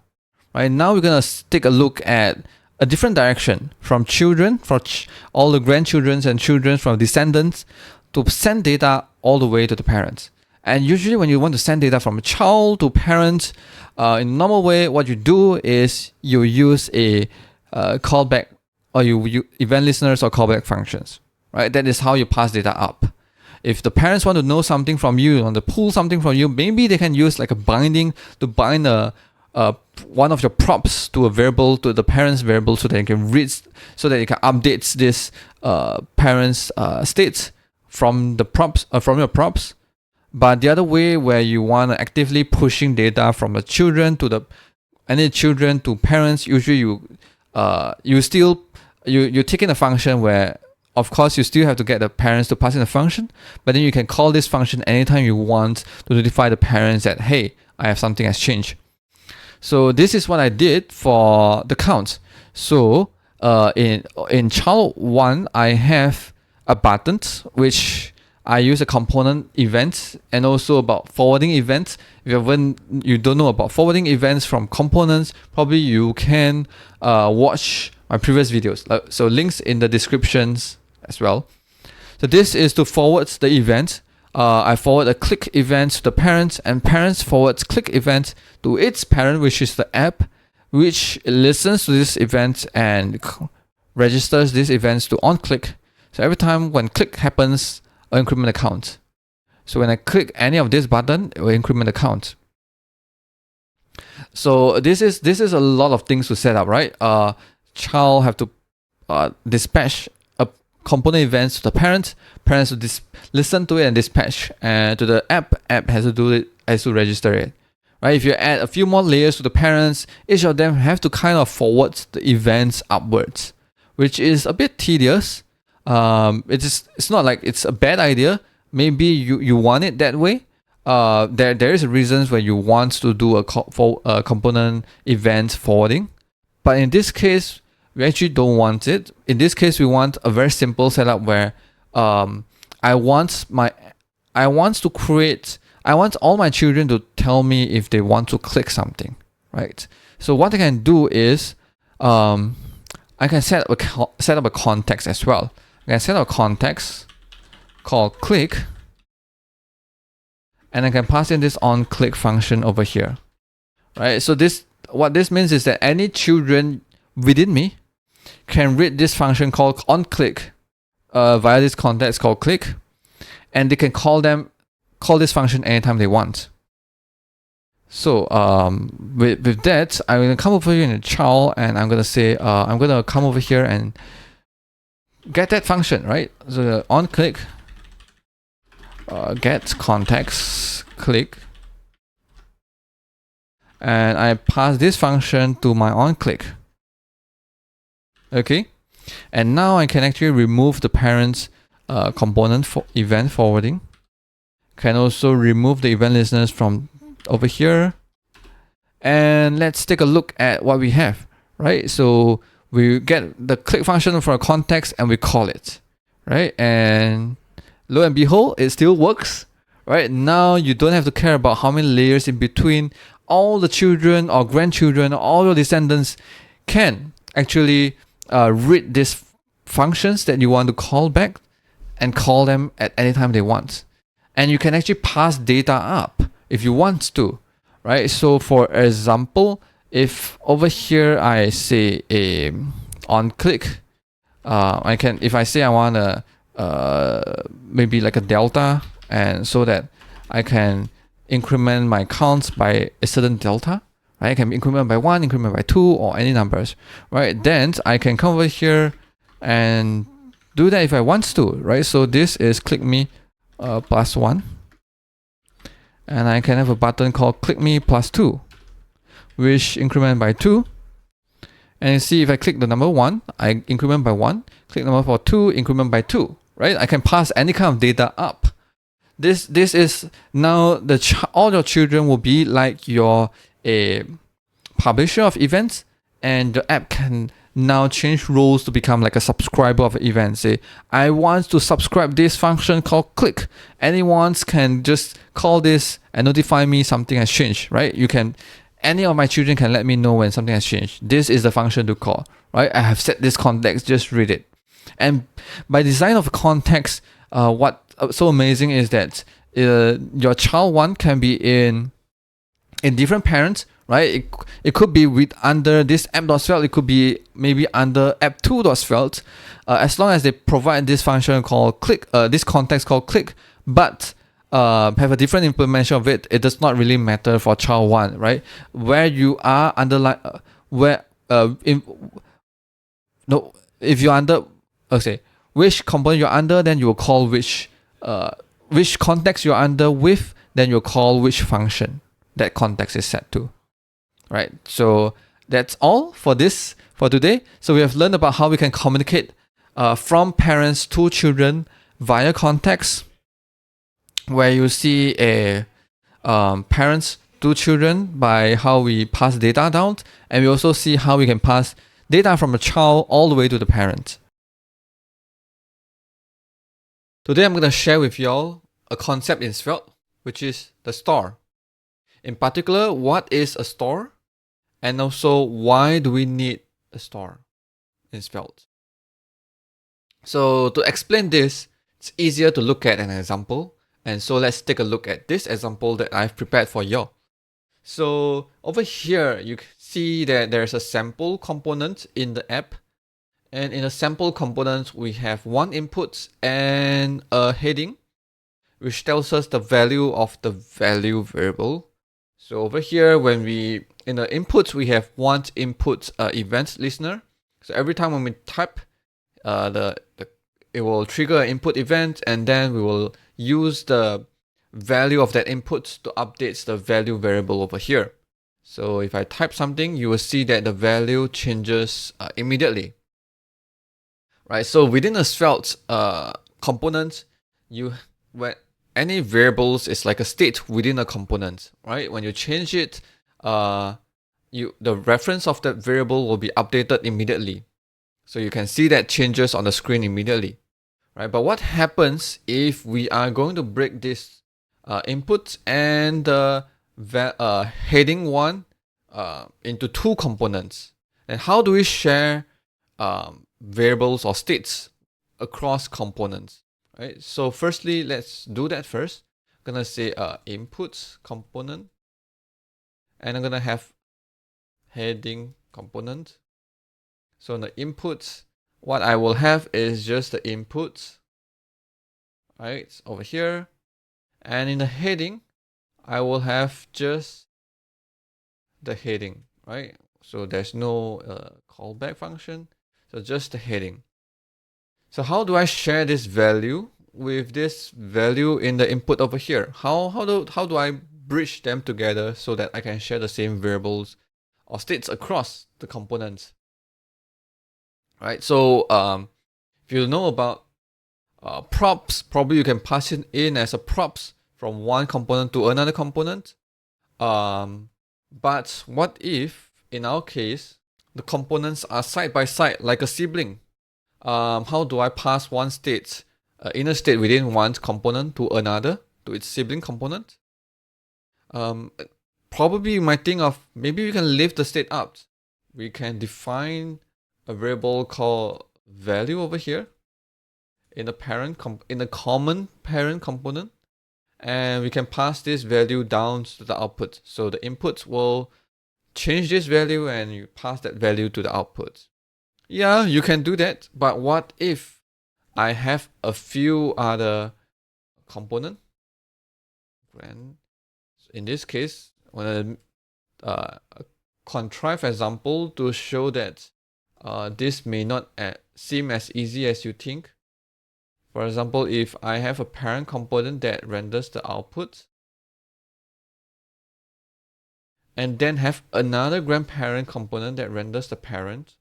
Right now, we're gonna take a look at a different direction from children, all the grandchildren and children from descendants, to send data all the way to the parents. And usually, when you want to send data from a child to parents, in normal way, what you do is you use a callback, or you event listeners or callback functions. Right, that is how you pass data up. If the parents want to know something from you, want to pull something from you, maybe they can use like a binding to bind one of your props to a variable, to the parent's variable, so that you can read, so that you can update this parent's state from the props, from your props. But the other way, where you want to actively pushing data from the children to any children to parents, usually you take in a function where, of course, you still have to get the parents to pass in a function, but then you can call this function anytime you want to notify the parents that, hey, I have something has changed. So this is what I did for the count. So in child 1, I have a button, which I use a component event, and also about forwarding events. If you don't know about forwarding events from components, probably you can watch my previous videos. So links in the descriptions as well. So this is to forward the event. I forward a click event to the parents, and parents forwards click event to its parent, which is the app, which listens to this event and registers these events to onClick. So every time when click happens, I'll increment the count. So when I click any of this button, it will increment the count. So this is a lot of things to set up, right? Child have to dispatch a component events to the parents to listen to it and dispatch, and to the app has to do it, has to register it, right? If you add a few more layers to the parents, each of them have to kind of forward the events upwards, which is a bit tedious. It's not like it's a bad idea. Maybe you want it that way. There is reasons where you want to do a component event forwarding, but in this case, we actually don't want it. In this case, we want a very simple setup where I want all my children to tell me if they want to click something, right? So what I can do is I can set up a context as well. I can set up a context called click, and I can pass in this onClick function over here, right? So what this means is that any children within me can read this function called onClick via this context called click, and they can call this function anytime they want. So with that, I'm gonna come over here in the child, and I'm gonna say I'm gonna come over here and get that function, right? So onClick get context click, and I pass this function to my onClick. Okay, and now I can actually remove the parents component for event forwarding. Can also remove the event listeners from over here, and let's take a look at what we have, right? So we get the click function for a context and we call it, right? And lo and behold, it still works. Right now, you don't have to care about how many layers in between. All the children or grandchildren, all your descendants can actually read these functions that you want to call back and call them at any time they want. And you can actually pass data up if you want to, right? So for example, if over here I say on click, if I say I want to maybe like a delta, and so that I can increment my counts by a certain delta, right? I can increment by 1, increment by 2, or any numbers, right? Then I can come over here and do that if I want to, right? So this is click me plus 1, and I can have a button called click me plus 2, which increment by 2. And you see, if I click the number 1, I increment by 1, click number for 2, increment by 2, right? I can pass any kind of data up. This is now all your children will be like your publisher of events, and the app can now change roles to become like a subscriber of events. Say, I want to subscribe this function called click. Anyone can just call this and notify me something has changed, right? Any of my children can let me know when something has changed. This is the function to call, right? I have set this context, just read it. And by design of context, what's so amazing is that your child 1 can be in different parents, right? It could be with under this app.svelte, it could be maybe under app2.svelte, as long as they provide this function called click, this context called click, but have a different implementation of it. It does not really matter for child 1, right? Where you are under if you're under, okay, which component you're under, then you will call which context you're under with, then you'll call which function that context is set to, right? So that's all for today. So we have learned about how we can communicate from parents to children via context, where you see a parents to children by how we pass data down, and we also see how we can pass data from a child all the way to the parent. Today I'm going to share with y'all a concept in Svelte, which is the store. In particular, what is a store? And also, why do we need a store in Svelte? So to explain this, it's easier to look at an example. And so let's take a look at this example that I've prepared for y'all. So over here, you can see that there's a sample component in the app. And in a sample component, we have one input and a heading, which tells us the value of the value variable. So over here, in the inputs, we have one input event listener. So every time when we type, it will trigger an input event, and then we will use the value of that input to update the value variable over here. So if I type something, you will see that the value changes immediately. Right, so within a Svelte component, when any variables is like a state within a component, right? When you change it, the reference of that variable will be updated immediately. So you can see that changes on the screen immediately, right? But what happens if we are going to break this input and the heading one into two components? And how do we share variables or states across components, right? So firstly, let's do that first. I'm gonna say inputs component, and I'm gonna have heading component. So in the inputs, what I will have is just the inputs, right, over here. And in the heading, I will have just the heading, right? So there's no callback function. So just the heading. So how do I share this value with this value in the input over here? How do I bridge them together so that I can share the same variables or states across the components? Right. So if you know about props, probably you can pass it in as a props from one component to another component. But what if in our case the components are side by side like a sibling? How do I pass one state inner state within one component to another, to its sibling component. Probably you might think of, maybe we can lift the state up. We can define a variable called value over here in the common parent component, and we can pass this value down to the output. So the input will change this value and you pass that value to the output. Yeah, you can do that, but what if I have a few other components? And in this case, I want to contrive example to show that this may not seem as easy as you think. For example, if I have a parent component that renders the output, and then have another grandparent component that renders the parent,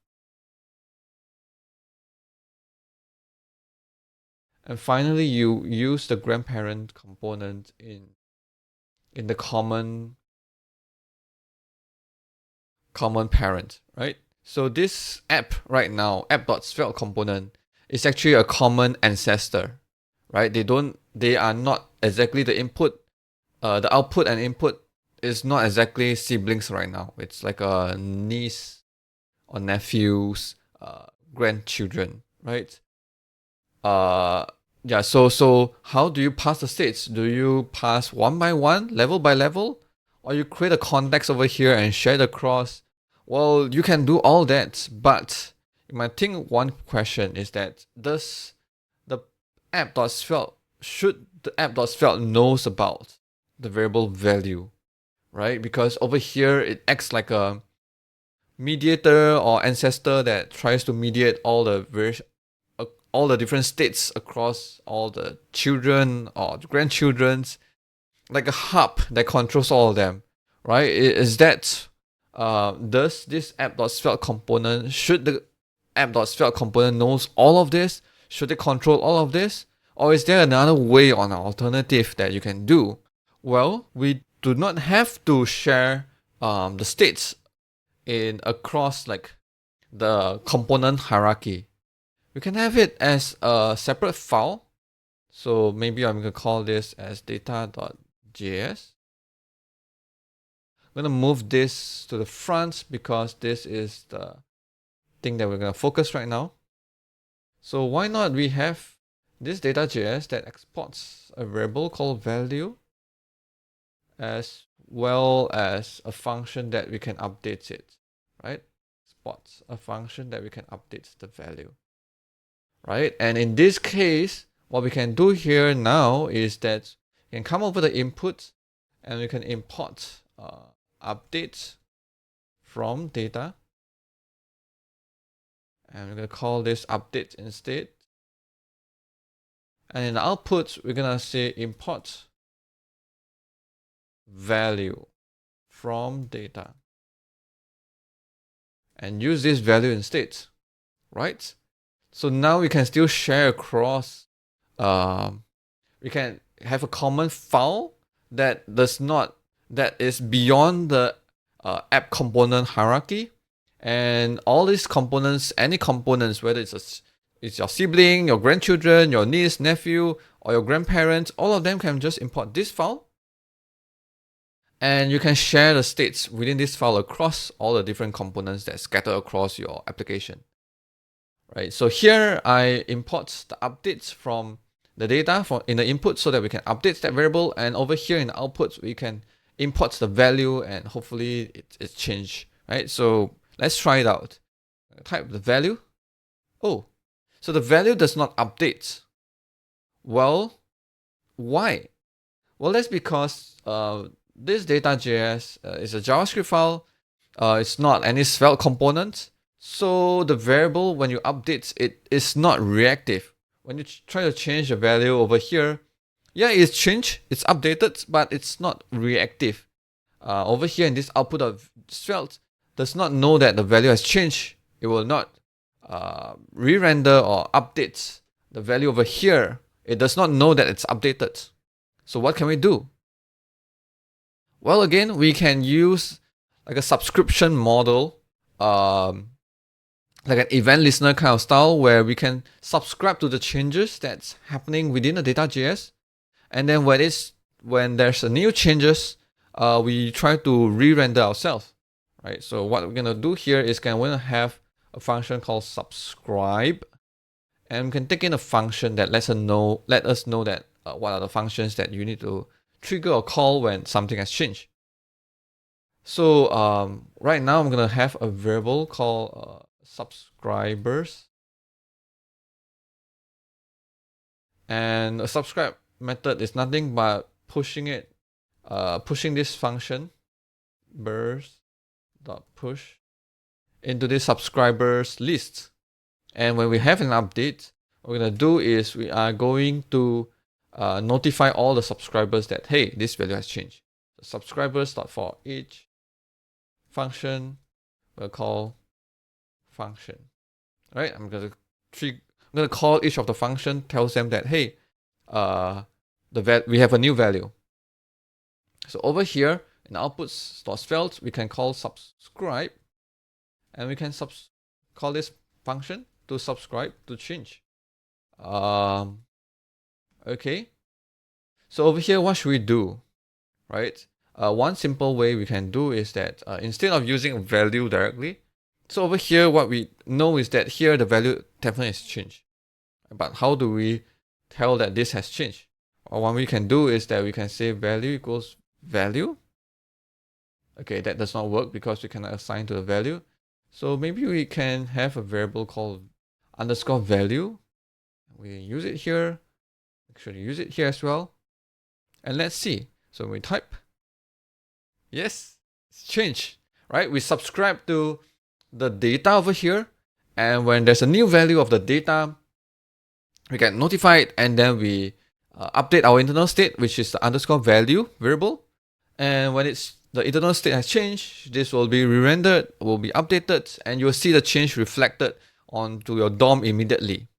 and finally you use the grandparent component in the common parent, right? So this app right now, app.svelte component, is actually a common ancestor, right? They are not exactly the input, the output and input is not exactly siblings right now. It's like a niece or nephew's grandchildren, right? Yeah, so how do you pass the states? Do you pass one by one, level by level? Or you create a context over here and share it across? Well, you can do all that, but you might think one question is that does the should the app.svelte knows about the variable value, right? Because over here it acts like a mediator or ancestor that tries to mediate all the different states across all the children or grandchildren's, like a hub that controls all of them, right? Is that does this app.svelte component, should the app.svelte component knows all of this? Should it control all of this? Or is there another way or an alternative that you can do? Well, we do not have to share the states in across like the component hierarchy. We can have it as a separate file. So maybe I'm going to call this as data.js. I'm going to move this to the front because this is the thing that we're going to focus right now. So why not we have this data.js that exports a variable called value, as well as a function that we can update it, right? Exports a function that we can update the value, right? And in this case, what we can do here now is that we can come over the input and we can import update from data. And we're going to call this update instead. And in the output, we're going to say import value from data. And use this value instead, right? So now we can still share across, we can have a common file that is beyond the app component hierarchy. And all these components, any components, whether it's your sibling, your grandchildren, your niece, nephew, or your grandparents, all of them can just import this file. And you can share the states within this file across all the different components that scatter across your application. Right. So here I import the updates from the data in the input so that we can update that variable. And over here in the output, we can import the value and hopefully it's changed. Right. So let's try it out. Type the value. Oh, so the value does not update. Well, why? Well, that's because this data.js is a JavaScript file. It's not any Svelte component. So the variable, when you update, it is not reactive. When you try to change the value over here, yeah, it's changed, it's updated, but it's not reactive. Over here in this output of Svelte, does not know that the value has changed. It will not re-render or update the value over here. It does not know that it's updated. So what can we do? Well, again, we can use like a subscription model like an event listener kind of style where we can subscribe to the changes that's happening within the data.js. And then when there's a new changes, we try to re-render ourselves, right? So what we're gonna do here is we're gonna have a function called subscribe, and we can take in a function that let us know that what are the functions that you need to trigger or call when something has changed. So right now I'm gonna have a variable called subscribers, and a subscribe method is nothing but pushing this function burst.push into this subscribers list. And when we have an update, what we're gonna do is we are going to notify all the subscribers that, hey, this value has changed. So subscribers.for each function we'll call function. Right? I'm gonna call each of the function, tells them that, hey, we have a new value. So over here in outputs.svelte, we can call subscribe, and we can call this function to subscribe to change. Okay. So over here, what should we do? Right? One simple way we can do is that instead of using value directly, so over here, what we know is that here the value definitely has changed. But how do we tell that this has changed? Or what we can do is that we can say value equals value. Okay, that does not work because we cannot assign to the value. So maybe we can have a variable called underscore value. We use it here. Actually use it here as well. And let's see. So when we type, yes, it's changed, right? We subscribe to the data over here. And when there's a new value of the data, we get notified, and then we update our internal state, which is the underscore value variable. And when the internal state has changed, this will be re-rendered, will be updated, and you'll see the change reflected onto your DOM immediately.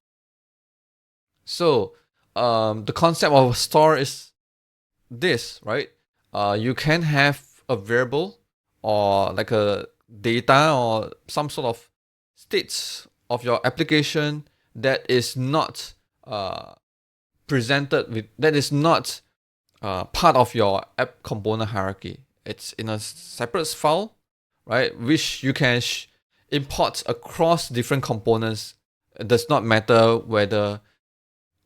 So the concept of a store is this, right? You can have a variable or like a data or some sort of states of your application that is not that is not part of your app component hierarchy. It's in a separate file, right? Which you can import across different components. It does not matter whether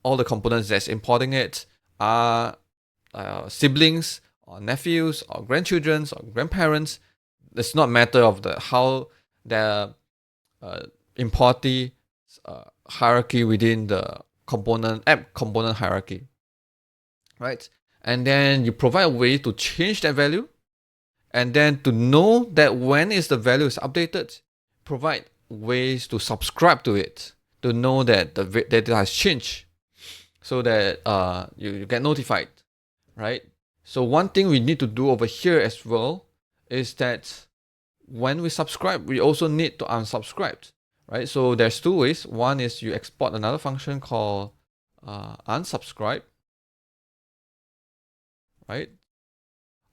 all the components that's importing it are siblings or nephews or grandchildren or grandparents. It's not matter of how the importee hierarchy within the app component hierarchy, right? And then you provide a way to change that value, and then to know that when the value is updated, provide ways to subscribe to it to know that the data has changed, so that you get notified, right? So one thing we need to do over here as well is that when we subscribe, we also need to unsubscribe, right? So there's two ways. One is you export another function called unsubscribe, right?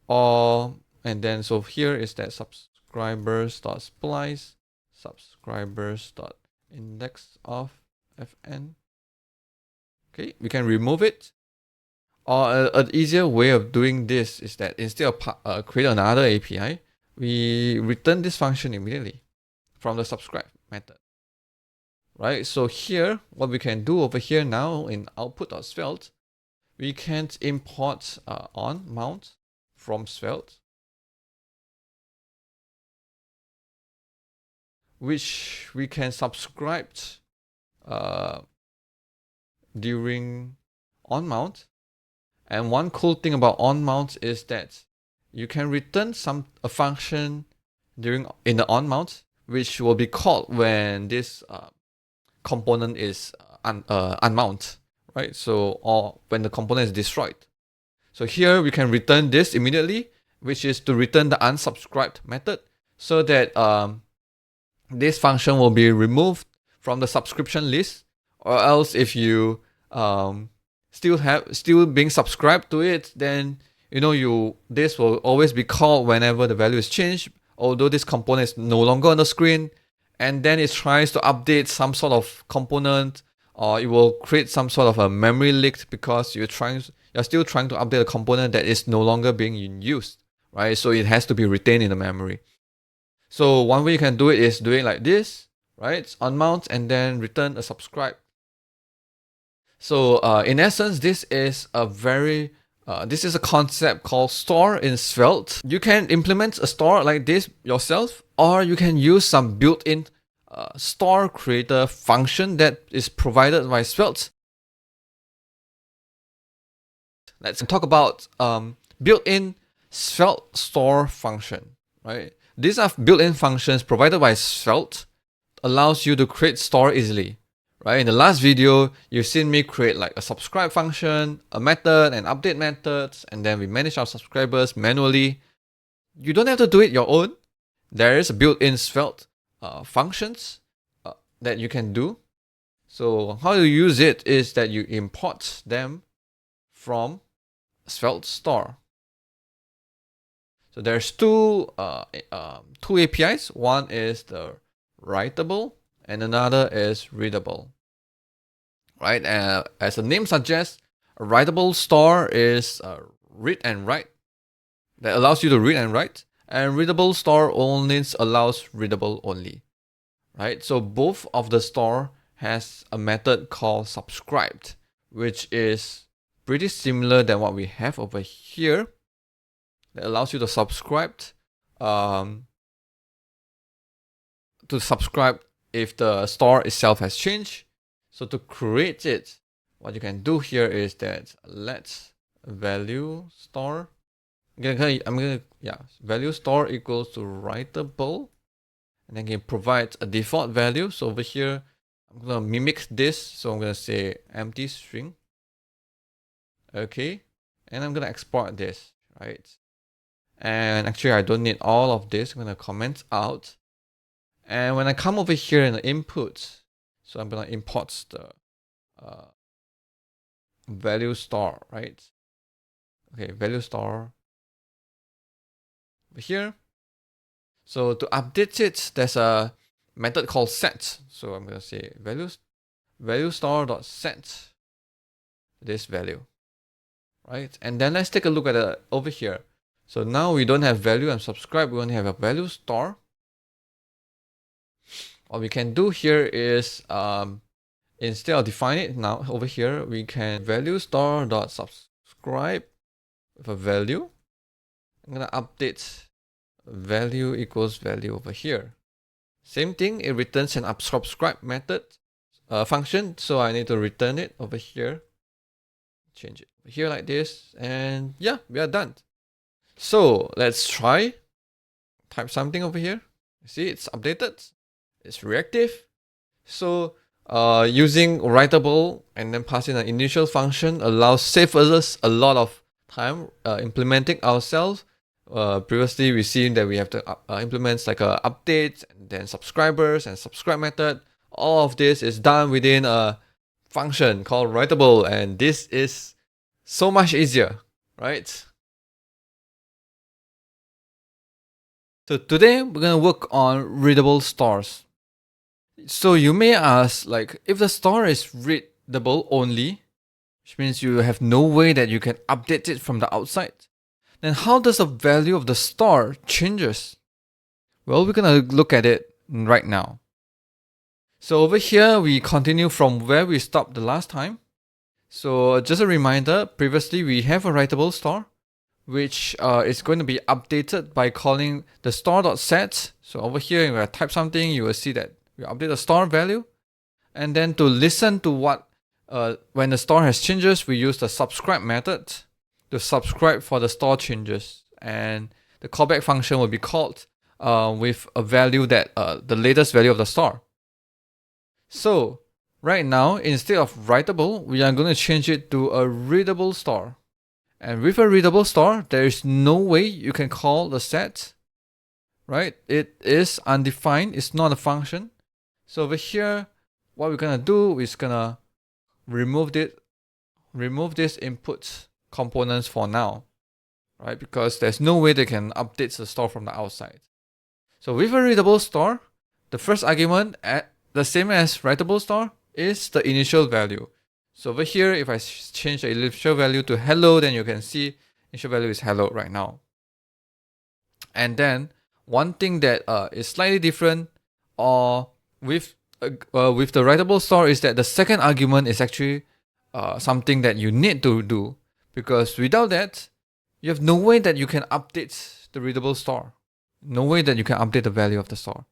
And then so here is that subscribers.splice subscribers.index of fn. Okay, we can remove it. Or an easier way of doing this is that instead of create another API, we return this function immediately from the subscribe method, right? So here, what we can do over here now in output.svelte, we can import onMount from Svelte, which we can subscribe during onMount. And one cool thing about onMount is that you can return a function in the onMount, which will be called when this component is unmount, right? So, or when the component is destroyed. So here we can return this immediately, which is to return the unsubscribed method, so that this function will be removed from the subscription list. Or else if you still being subscribed to it, then this will always be called whenever the value is changed, although this component is no longer on the screen, and then it tries to update some sort of component, or it will create some sort of a memory leak because you're still trying to update a component that is no longer being used, right? So it has to be retained in the memory. So one way you can do it is doing like this, right? onMount and then return a subscribe. So in essence, this is a concept called store in Svelte. You can implement a store like this yourself, or you can use some built-in store creator function that is provided by Svelte. Let's talk about built-in Svelte store function, right? These are built-in functions provided by Svelte, allows you to create store easily, right? In the last video, you've seen me create like a subscribe function, a method, and update methods, and then we manage our subscribers manually. You don't have to do it your own. There is a built-in Svelte functions that you can do. So how you use it is that you import them from Svelte store. So there's two APIs. One is the Writable and another is Readable. Right? As the name suggests, a Writable store is read and write that allows you to read and write, and Readable store only allows readable only. Right? So both of the store has a method called subscribed, which is pretty similar than what we have over here. That allows you to subscribe if the store itself has changed. So to create it, what you can do here is that let's value store. Value store equals to writable, and then can provide a default value. So over here, I'm gonna mimic this. So I'm gonna say empty string. Okay, and I'm gonna export this, right? And actually, I don't need all of this. I'm gonna comment out. And when I come over here in the input, so I'm gonna import the value store, right? Okay, value store over here. So to update it, there's a method called set. So I'm gonna say value store.set this value, right? And then let's take a look at it over here. So now we don't have value and subscribe, we only have a value store. What we can do here is instead of define it now over here, we can value store.subscribe with a value. I'm gonna update value equals value over here. Same thing, it returns an subscribe method function, so I need to return it over here. Change it over here like this, and yeah, we are done. So let's try. Type something over here. See, it's updated. It's reactive. So using Writable and then passing an initial function saves us a lot of time implementing ourselves. Previously, we've seen that we have to implement like a update and then subscribers and subscribe method. All of this is done within a function called Writable, and this is so much easier, right? So today we're gonna work on readable stores. So you may ask, like, if the store is readable only, which means you have no way that you can update it from the outside, then how does the value of the store changes? Well, we're gonna look at it right now. So over here, we continue from where we stopped the last time. So just a reminder, previously we have a writable store, which is going to be updated by calling the store.set. So over here, if I type something, you will see that we update the store value. And then to listen to what, when the store has changes, we use the subscribe method to subscribe for the store changes. And the callback function will be called with a value that, the latest value of the store. So right now, instead of writable, we are going to change it to a readable store. And with a readable store, there is no way you can call the set, right? It is undefined, it's not a function. So over here, what we're gonna do is gonna remove this input components for now, right? Because there's no way they can update the store from the outside. So with a readable store, the first argument, the same as writable store, is the initial value. So over here, if I change the initial value to hello, then you can see initial value is hello right now. And then one thing that is slightly different or with the writable store is that the second argument is actually something that you need to do, because without that, you have no way that you can update the readable store. No way that you can update the value of the store.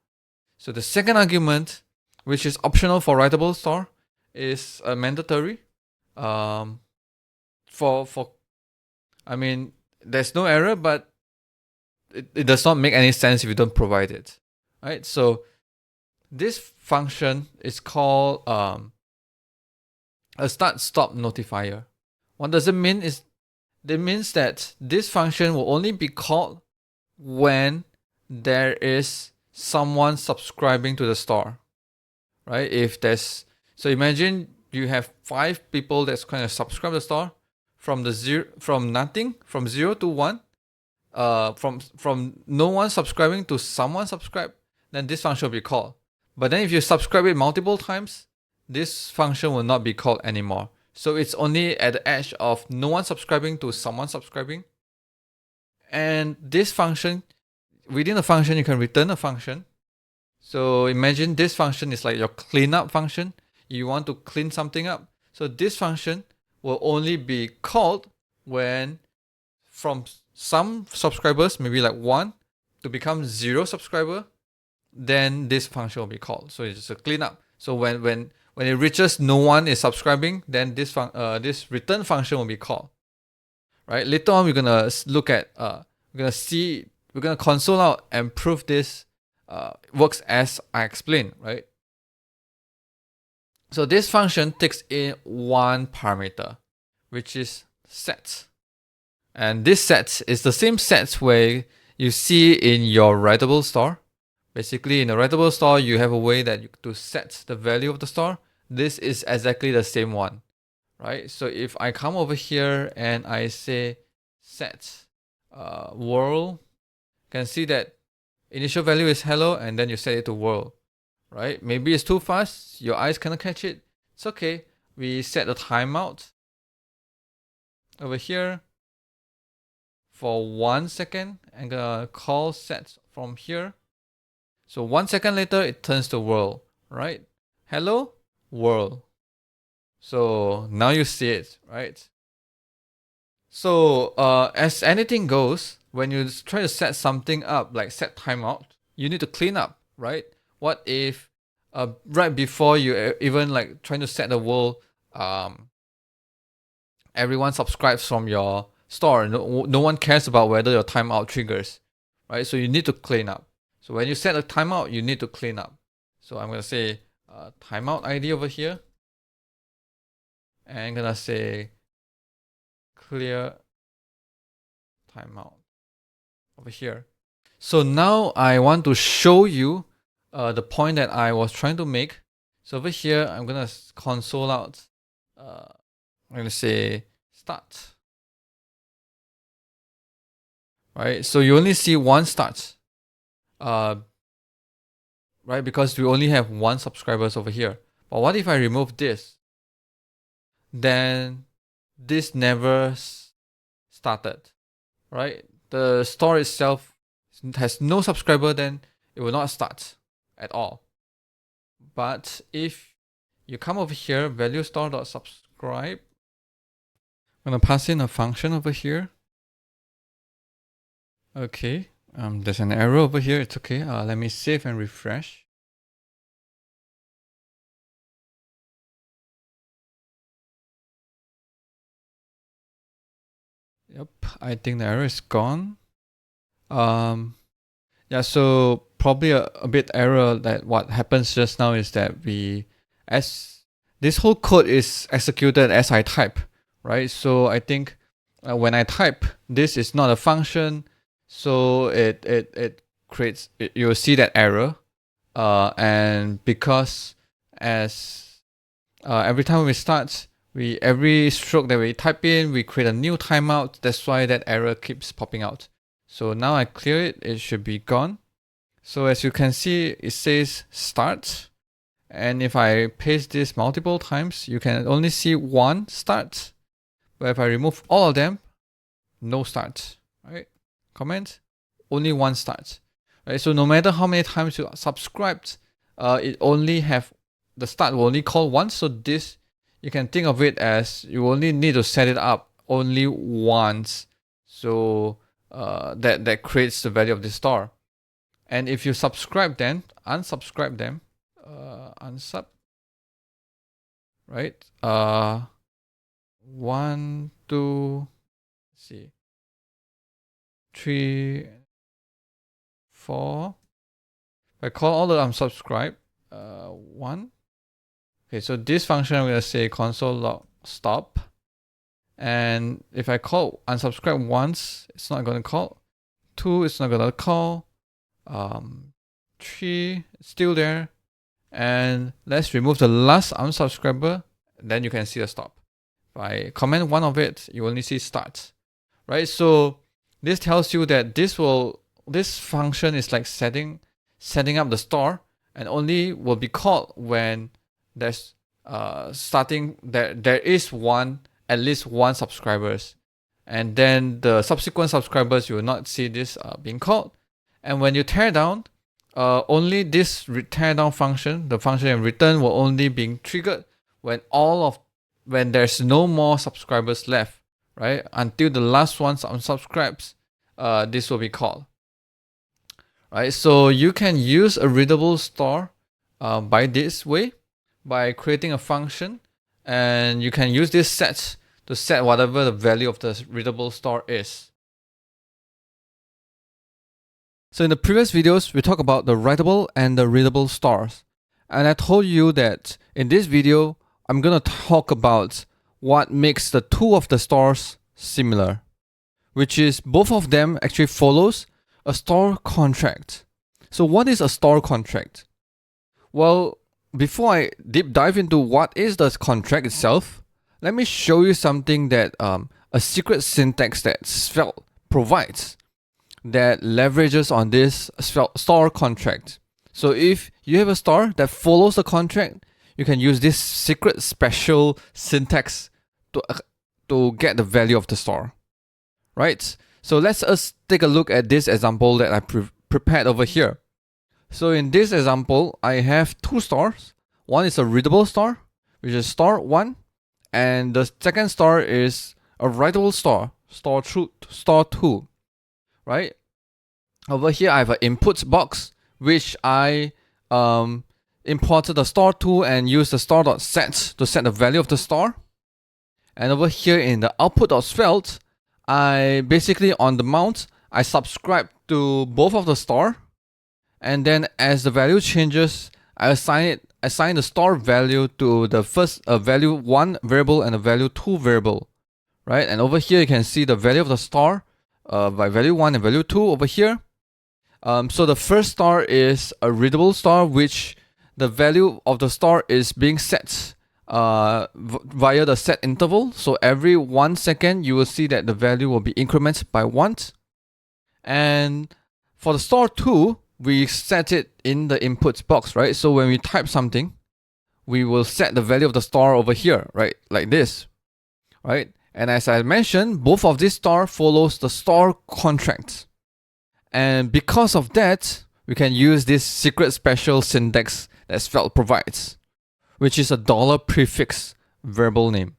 So the second argument, which is optional for writable store, is mandatory. I mean, there's no error, but it does not make any sense if you don't provide it, right? So this function is called a start-stop notifier. What does it mean? It means that this function will only be called when there is someone subscribing to the store, right? So imagine you have 5 people that's going to subscribe to the store from 0 to 1. From no one subscribing to someone subscribe, then this function will be called. But then if you subscribe it multiple times, this function will not be called anymore. So it's only at the edge of no one subscribing to someone subscribing. And this function, within the function, you can return a function. So imagine this function is like your cleanup function. You want to clean something up. So this function will only be called when from some subscribers, maybe like 1, to become 0 subscriber, then this function will be called. So it's just a cleanup. So when it reaches no one is subscribing, then this return function will be called. Right? Later on, we're gonna look at we're gonna console out and prove this works as I explained, right? So this function takes in one parameter, which is set. And this set is the same set where you see in your writable store. Basically, in a writable store, you have a way that to set the value of the store. This is exactly the same one, right? So if I come over here and I say set world, you can see that initial value is hello, and then you set it to world, right? Maybe it's too fast, your eyes cannot catch it. It's okay. We set a timeout over here for 1 second. I'm gonna call set from here. So 1 second later, it turns to world, right? Hello, world. So now you see it, right? So as anything goes, when you try to set something up, like set timeout, you need to clean up, right? What if right before you even like trying to set the world, everyone subscribes from your store. No one cares about whether your timeout triggers, right? So you need to clean up. So when you set a timeout, you need to clean up. So I'm going to say timeout ID over here. And I'm going to say clear timeout over here. So now I want to show you the point that I was trying to make. So over here, I'm going to console out. I'm going to say start. Right, so you only see one start. Right, because we only have 1 subscribers over here. But what if I remove this? Then this never started, right? The store itself has no subscriber, then it will not start at all. But if you come over here, value store.subscribe, I'm gonna pass in a function over here. Okay, there's an error over here. It's okay. Let me save and refresh. Yep, I think the error is gone. Yeah, so probably a bit error that what happens just now is that as this whole code is executed as I type, right? So I think when I type, this is not a function, so it creates, you'll see that error. And because as every time we start, every stroke that we type in, we create a new timeout. That's why that error keeps popping out. So now I clear it, it should be gone. So as you can see, it says start. And if I paste this multiple times, you can only see one start. But if I remove all of them, no start, right? Comment, only one start, right? So no matter how many times you subscribed, it only have, the start will only call once. So this, you can think of it as you only need to set it up only once. So that creates the value of the star. And if you subscribe then, unsubscribe them, unsub, right? 1, 2, let's see, 3, 4. If I call all the unsubscribe, 1. Okay, so this function I'm gonna say console log stop. And if I call unsubscribe once, it's not gonna call. 2, it's not gonna call. 3, it's still there. And let's remove the last unsubscriber, then you can see the stop. If I comment one of it, you only see start, right? So this tells you that this function is like setting up the store, and only will be called when there's there is at least one subscribers, and then the subsequent subscribers, you will not see this being called. And when you tear down, only this tear down function, the function in return, will only be triggered when there's no more subscribers left, right? Until the last one unsubscribes, this will be called, right? So you can use a readable store by this way, by creating a function, and you can use this set to set whatever the value of the readable store is. So in the previous videos, we talked about the writable and the readable stores. And I told you that in this video, I'm going to talk about what makes the two of the stores similar, which is both of them actually follows a store contract. So what is a store contract? Well, before I deep dive into what is the contract itself, let me show you something that a secret syntax that Svelte provides that leverages on this store contract. So if you have a store that follows the contract, you can use this secret special syntax to get the value of the store, right? So let's take a look at this example that I prepared over here. So in this example, I have two stores. One is a readable store, which is store 1, and the second store is a writable store, store 2, right? Over here, I have an inputs box, which I imported the store to and used the store.set to set the value of the store. And over here in the output.svelte, I basically on the mount, I subscribe to both of the store. And then as the value changes, I assign the store value to the first value 1 variable and the value 2 variable, right? And over here, you can see the value of the store by value 1 and value 2 over here. So the first store is a readable store, which the value of the store is being set via the set interval. So every 1 second, you will see that the value will be incremented by 1. And for the store 2, we set it in the inputs box, right? So when we type something, we will set the value of the store over here, right? Like this, right? And as I mentioned, both of these store follows the store contract. And because of that, we can use this secret special syntax that Svelte provides, which is a $prefix variable name,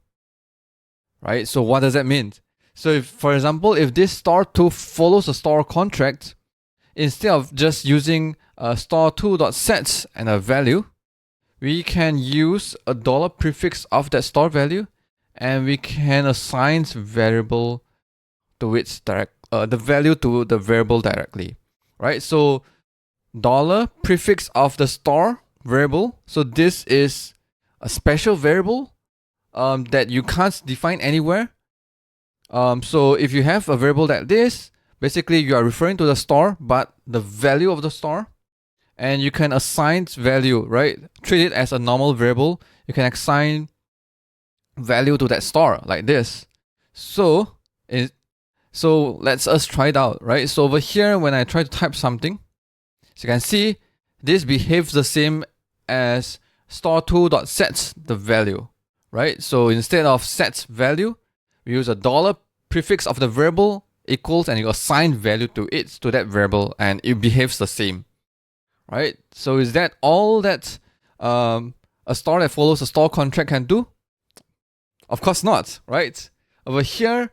right? So what does that mean? So if, for example, if this store 2 follows a store contract, instead of just using a store2.set and a value, we can use a $prefix of that store value, and we can assign variable to its the value to the variable directly, right? So $prefix of the store variable. So this is a special variable that you can't define anywhere. So if you have a variable like this, basically you are referring to the store, but the value of the store, and you can assign value, right? Treat it as a normal variable. You can assign value to that store like this. So let's us try it out, right? So over here, when I try to type something, So you can see this behaves the same as store2.sets the value, right? So instead of sets value, we use a dollar prefix of the variable equals, and you assign value to it, to that variable, and it behaves the same, right? So is that all that a store that follows a store contract can do? Of course not, right? Over here,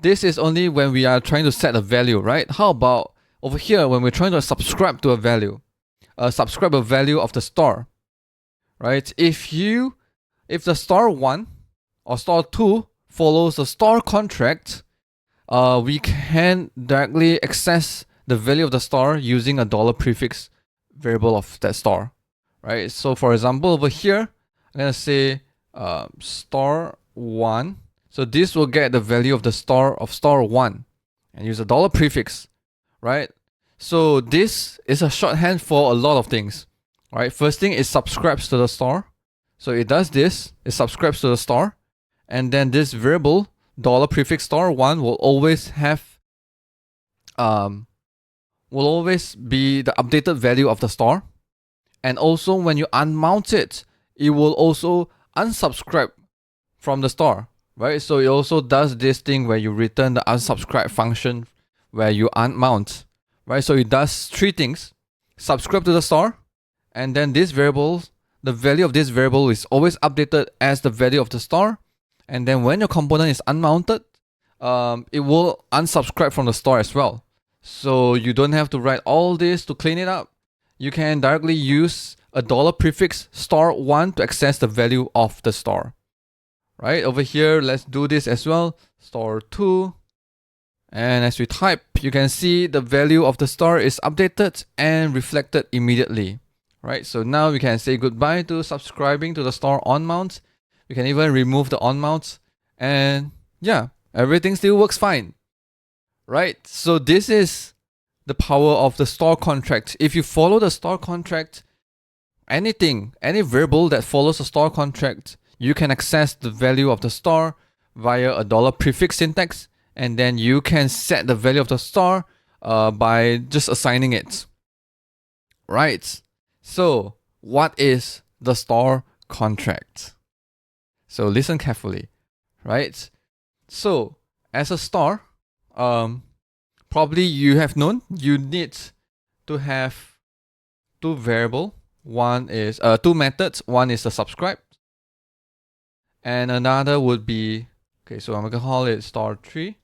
this is only when we are trying to set a value, right? How about over here when we're trying to subscribe to a value, subscribe a value of the store, right? If the store 1 or store 2 follows the store contract, we can directly access the value of the store using a dollar prefix variable of that store, right? So for example, over here, I'm gonna say store 1. So this will get the value of the store 1 and use a dollar prefix, right? So this is a shorthand for a lot of things, right? First thing is subscribes to the store. So it does this, it subscribes to the store, and then this variable dollar prefix store 1 will always have will always be the updated value of the store. And also when you unmount it, it will also unsubscribe from the store, right? So it also does this thing where you return the unsubscribe function where you unmount, right? So it does three things: subscribe to the store, and then this variable, the value of this variable is always updated as the value of the store. And then when your component is unmounted, it will unsubscribe from the store as well. So you don't have to write all this to clean it up. You can directly use a dollar prefix store 1 to access the value of the store. Right, over here, let's do this as well. Store 2. And as we type, you can see the value of the store is updated and reflected immediately. Right, so now we can say goodbye to subscribing to the store onMount. We can even remove the onMount, and yeah, everything still works fine. Right, so this is the power of the store contract. If you follow the store contract, any variable that follows a store contract, you can access the value of the store via a dollar prefix syntax, and then you can set the value of the store by just assigning it. Right, so what is the store contract? So listen carefully, right? So as a store, probably you have known you need to have two variables. One is two methods. One is the subscribe, and another would be, okay, so I'm gonna call it store3.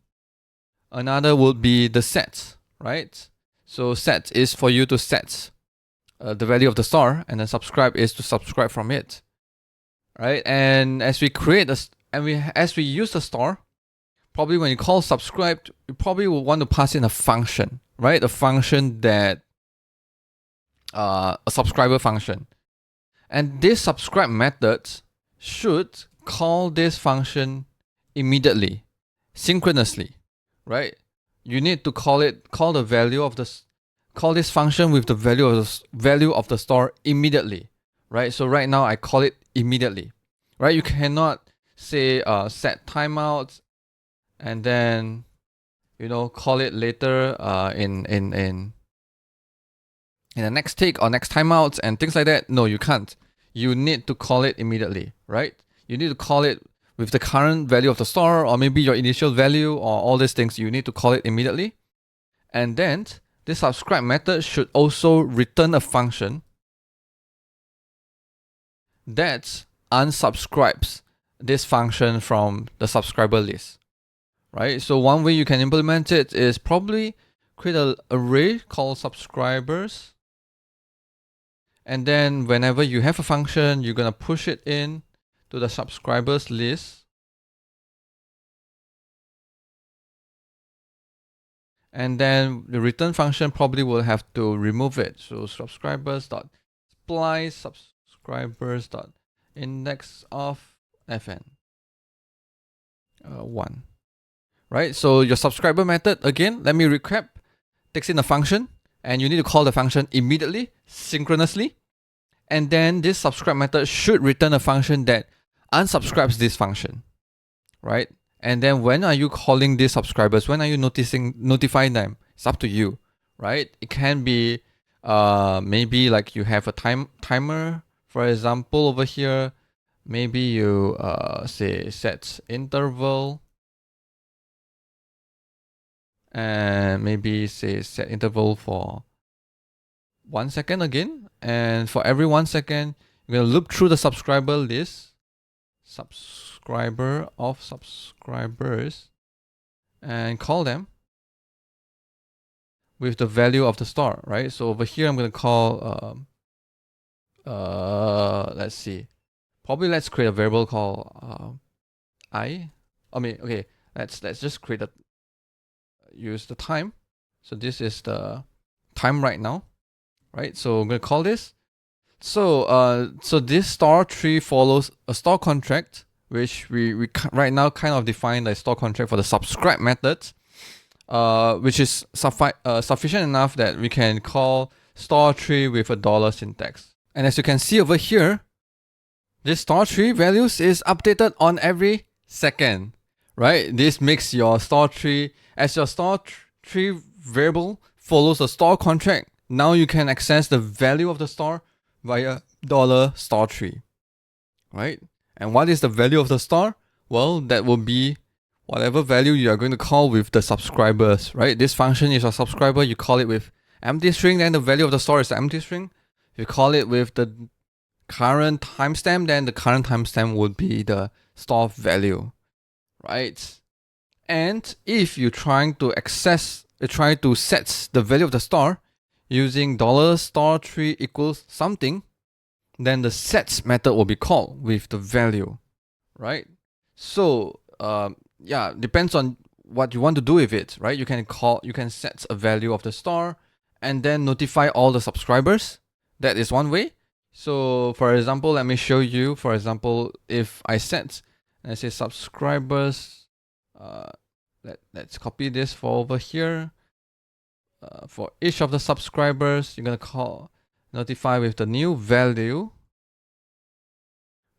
Another would be the set, right? So set is for you to set the value of the store, and then subscribe is to subscribe from it, right? And as we create as we use the store, probably when you call subscribe, you probably will want to pass in a function, right? A function that a subscriber function, and this subscribe method should call this function immediately, synchronously, right? You need to call this function with the value of the store immediately, right? So right now I call it immediately, right? You cannot say set timeout and then call it later in the next tick or next timeout and things like that. No, you can't. You need to call it immediately, right? You need to call it with the current value of the store, or maybe your initial value, or all these things. You need to call it immediately. And then this subscribe method should also return a function that unsubscribes this function from the subscriber list, right? So one way you can implement it is probably create an array called subscribers. And then whenever you have a function, you're going to push it in to the subscribers list. And then the return function probably will have to remove it. So subscribers.splice subscribers.index of fn 1. Right? So your subscriber method, again, let me recap, takes in a function, and you need to call the function immediately, synchronously. And then this subscribe method should return a function that unsubscribes this function, right? And then when are you calling these subscribers? When are you notifying them? It's up to you, right? It can be Maybe like you have a timer, for example, over here. Maybe you say set interval, and maybe say set interval for 1 second again. And for every 1 second, you're gonna loop through the subscriber list, subscriber of subscribers, and call them with the value of the star, right? So over here, I'm gonna call let's see, probably let's create a variable called okay, let's just create use the time. So this is the time right now, right? So I'm gonna call this. So so this star tree follows a store contract, which we right now kind of define the store contract for the subscribe method, which is sufficient enough that we can call store tree with a dollar syntax. And as you can see over here, this store tree values is updated on every second, right? This makes your store tree, as your store tree variable follows a store contract, now you can access the value of the store via dollar store tree, right? And what is the value of the star? Well, that will be whatever value you are going to call with the subscribers, right? This function is a subscriber, you call it with empty string, then the value of the star is the empty string. If you call it with the current timestamp, then the current timestamp would be the store value, right? And if you're trying to set the value of the star using dollar star tree equals something, then the sets method will be called with the value, right? So yeah, depends on what you want to do with it, right? You can set a value of the star and then notify all the subscribers. That is one way. So for example, let me show you. For example, if I set, let's say subscribers, let's copy this for over here. For each of the subscribers, you're gonna notify with the new value,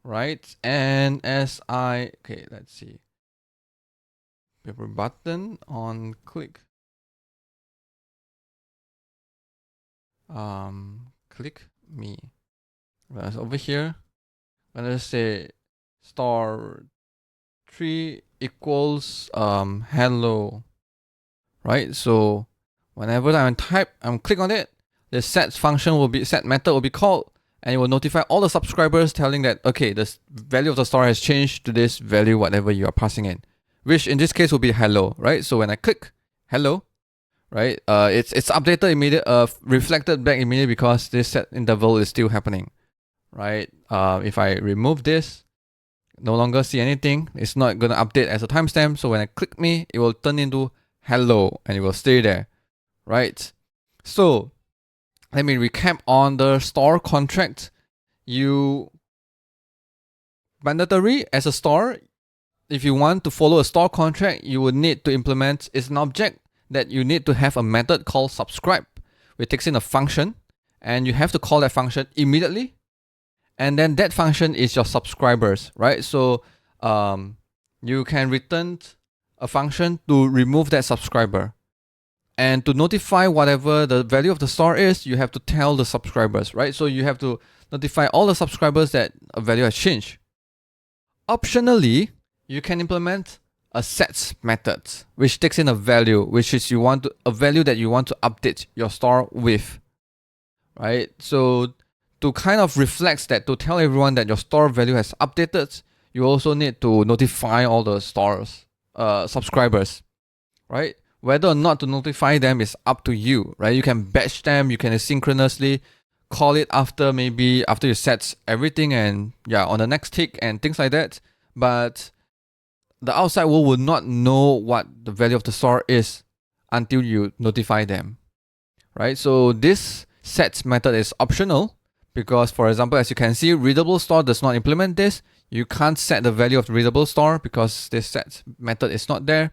right? And okay, let's see. Paper button on click. Click me. So over here, I'm gonna say star tree equals hello, right? So whenever I'm click on it, the set method will be called, and it will notify all the subscribers telling that, okay, the value of the star has changed to this value, whatever you are passing in, which in this case will be hello, right? So when I click hello, right, it's updated reflected back immediately because this set interval is still happening, right? If I remove this, no longer see anything, it's not gonna update as a timestamp. So when I click me, it will turn into hello and it will stay there, right? So let me recap on the store contract. Mandatory as a store, if you want to follow a store contract, you would need to implement is an object that you need to have a method called subscribe, which takes in a function, and you have to call that function immediately. And then that function is your subscribers, right? So you can return a function to remove that subscriber. And to notify whatever the value of the star is, you have to tell the subscribers, right? So you have to notify all the subscribers that a value has changed. Optionally, you can implement a sets method, which takes in a value, which is a value that you want to update your star with, right? So to kind of reflect that, to tell everyone that your store value has updated, you also need to notify all the subscribers, right? Whether or not to notify them is up to you, right? You can batch them, you can asynchronously call it after you set everything and on the next tick and things like that. But the outside world will not know what the value of the store is until you notify them, right? So this sets method is optional because, for example, as you can see, Readable store does not implement this. You can't set the value of the Readable store because this set method is not there.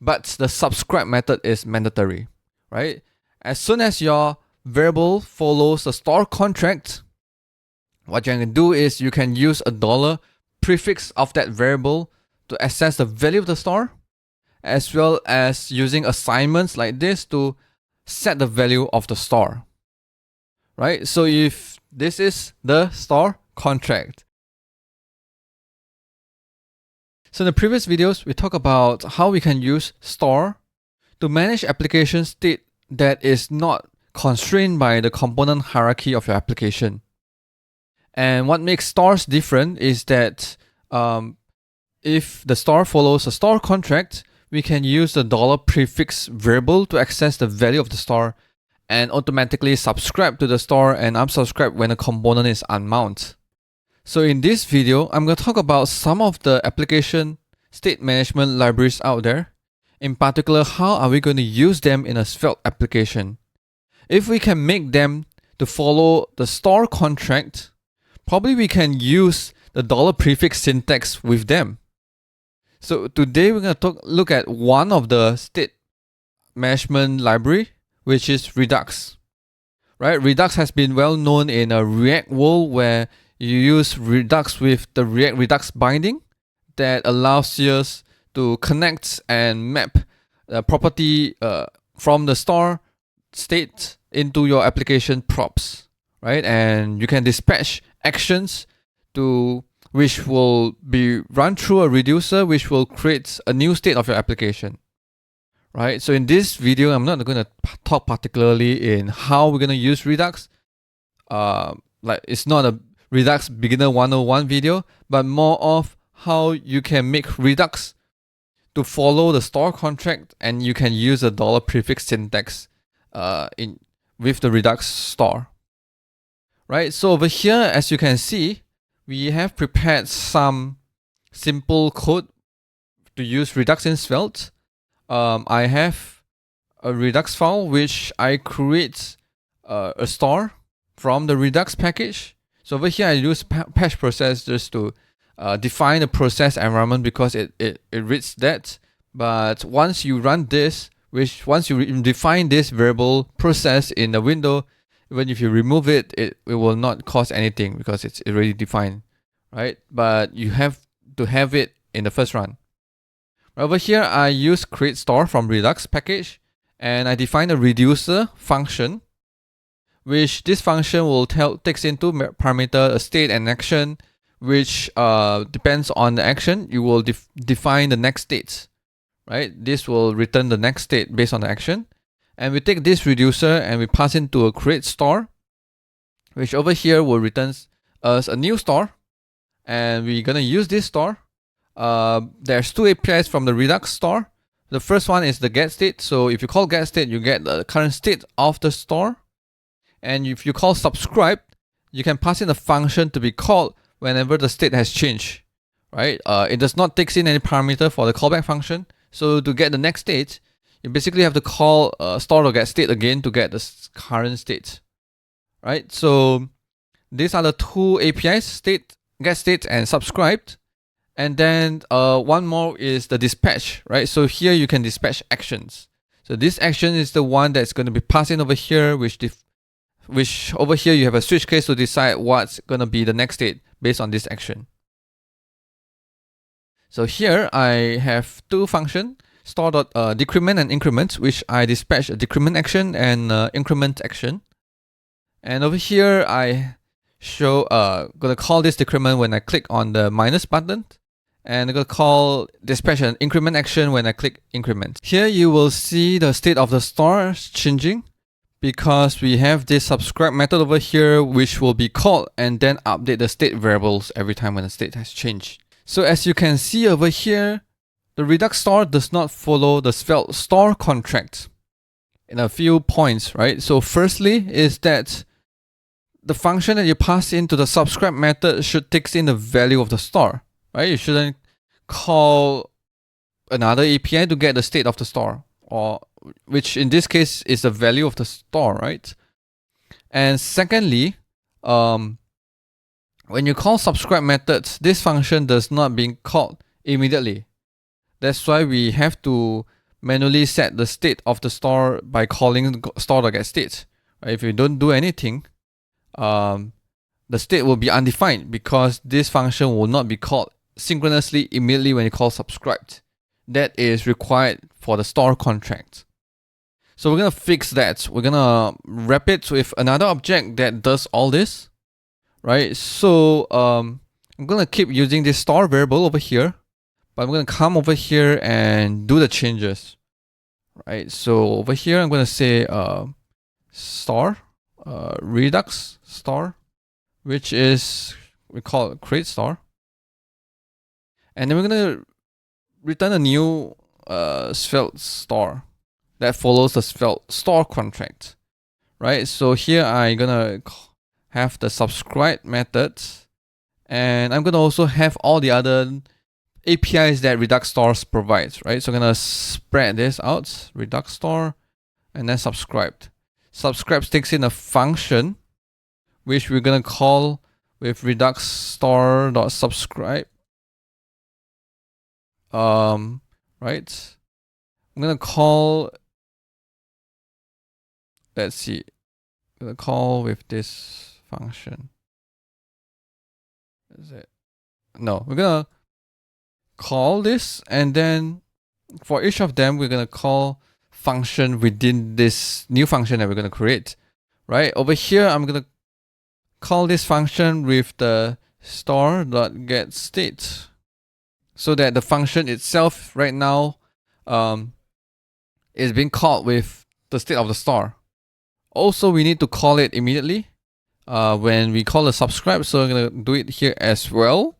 But the subscribe method is mandatory, right? As soon as your variable follows a store contract, what you can do is you can use a dollar prefix of that variable to access the value of the store, as well as using assignments like this to set the value of the store. right? So if this is the store contract. So in the previous videos, we talked about how we can use store to manage application state that is not constrained by the component hierarchy of your application. And what makes stores different is that if the store follows a store contract, we can use the $prefix variable to access the value of the store and automatically subscribe to the store and unsubscribe when a component is onMount. So in this video, I'm going to talk about some of the application state management libraries out there. In particular, how are we going to use them in a Svelte application? If we can make them to follow the store contract, probably we can use the $prefix syntax with them. So today we're going to look at one of the state management library, which is Redux. Right? Redux has been well known in a React world where you use Redux with the Redux binding that allows you to connect and map the property from the store state into your application props, right? And you can dispatch actions to which will be run through a reducer, which will create a new state of your application, right? So in this video, I'm not going to talk particularly in how we're going to use Redux. Like it's not a Redux Beginner 101 video, but more of how you can make Redux to follow the store contract, and you can use a $prefix syntax with the Redux store. Right? So over here, as you can see, we have prepared some simple code to use Redux in Svelte. I have a Redux file which I create a store from the Redux package. So over here, I use patch process just to define the process environment because it reads that. But once you run this, once you define this variable process in the window, even if you remove it, it will not cause anything because it's already defined, right? But you have to have it in the first run. Over here, I use create store from Redux package, and I define a reducer function, which this function will takes into parameter a state and action, which depends on the action. You will define the next states, right? This will return the next state based on the action. And we take this reducer and we pass into a create store, which over here will return us a new store. And we're going to use this store. There's two APIs from the Redux store. The first one is the get state. So if you call get state, you get the current state of the store. And if you call subscribe, you can pass in a function to be called whenever the state has changed, right? It does not take in any parameter for the callback function. So to get the next state, you basically have to call store.getState again to get the current state, right? So these are the two APIs, state, getState, and subscribed. And then one more is the dispatch, right? So here you can dispatch actions. So this action is the one that's going to be passed in over here, which over here you have a switch case to decide what's going to be the next state based on this action. So here I have two functions, store.decrement and increment, which I dispatch a decrement action and increment action. And over here I show gonna call this decrement when I click on the minus button, and I'm gonna call dispatch an increment action when I click increment. Here you will see the state of the store changing because we have this subscribe method over here which will be called and then update the state variables every time when the state has changed. So as you can see over here, the Redux store does not follow the Svelte store contract in a few points, right? So firstly is that the function that you pass into the subscribe method should take in the value of the store, right? You shouldn't call another API to get the state of the store, or which in this case is the value of the store, right? And secondly, when you call subscribe methods, this function does not being called immediately. That's why we have to manually set the state of the store by calling store.getState. Right? If you don't do anything, the state will be undefined because this function will not be called synchronously immediately when you call subscribed. That is required for the store contract. So we're gonna fix that. We're gonna wrap it with another object that does all this, right? So I'm gonna keep using this star variable over here, but I'm gonna come over here and do the changes, right? So over here, I'm gonna say star Redux star, which is, we call it create star, and then we're gonna return a new Svelte star that follows the Svelte store contract, right? So here I'm gonna have the subscribe method, and I'm gonna also have all the other APIs that Redux stores provides, right? So I'm gonna spread this out, Redux store, and then subscribed. Subscribe takes in a function which we're gonna call with Redux store.subscribe. Right? I'm gonna call, let's see, I'm gonna call with this function. Is it? No, we're gonna call this, and then for each of them, we're gonna call function within this new function that we're gonna create, right? Over here, I'm gonna call this function with the store.getState, so that the function itself right now is being called with the state of the star. Also, we need to call it immediately when we call the subscribe, so I'm gonna do it here as well.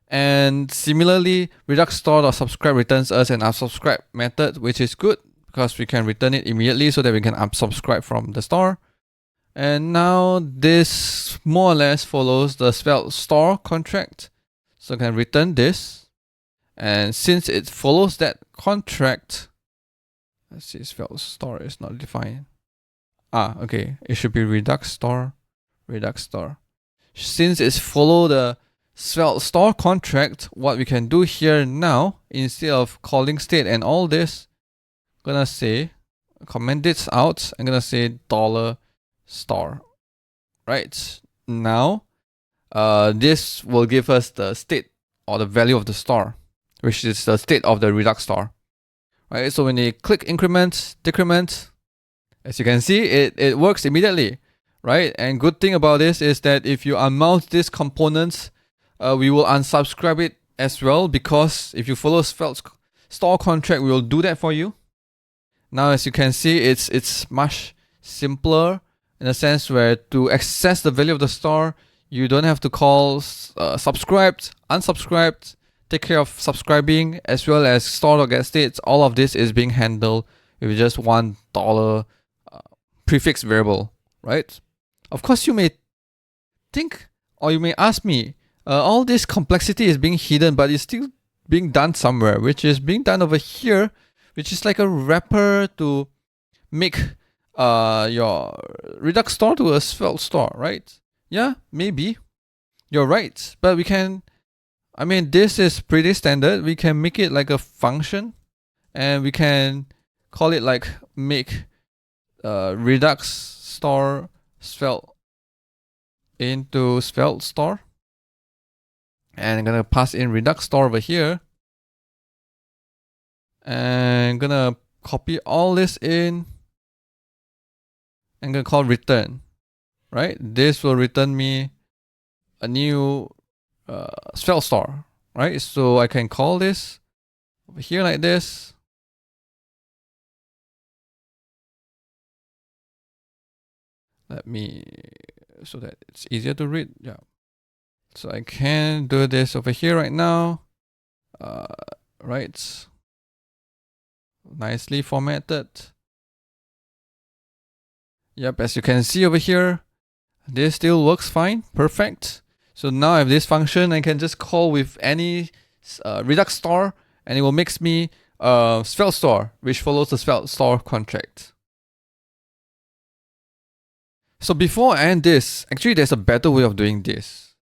And similarly, Redux store.subscribe returns us an unsubscribe method, which is good because we can return it immediately so that we can unsubscribe from the store. And now this more or less follows the Svelte store contract. So I can return this. And since it follows that contract, let's see, Svelte store is not defined. Okay, it should be Redux store, Redux store. Since it's follow the Svelte store contract, what we can do here now, instead of calling state and all this, I'm gonna say, comment this out, I'm gonna say $star. Right, now, this will give us the state or the value of the star, which is the state of the Redux store. Right, so when you click increment, decrement, as you can see, it works immediately, right? And good thing about this is that if you unmount this component, we will unsubscribe it as well, because if you follow Svelte store contract, we will do that for you. Now, as you can see, it's much simpler in a sense where to access the value of the store, you don't have to call subscribed, unsubscribed, take care of subscribing, as well as store.getState. All of this is being handled with just $1 prefix variable, right? Of course, you may think, or you may ask me, all this complexity is being hidden, but it's still being done somewhere, which is being done over here, which is like a wrapper to make your Redux store to a Svelte store, right? Yeah, maybe. You're right. But we can, I mean, this is pretty standard. We can make it like a function, and we can call it like make Redux store Svelte into Svelte store. And I'm gonna pass in Redux store over here. And I'm gonna copy all this in. I'm gonna call return, right? This will return me a new Svelte store, right? So I can call this over here like this. Let me, so that it's easier to read. Yeah. So I can do this over here right now. Right. Nicely formatted. Yep, as you can see over here, this still works fine. Perfect. So now I have this function, I can just call with any Redux store, and it will make me Svelte store, which follows the Svelte store contract. So before I end this, actually there's a better way of doing this.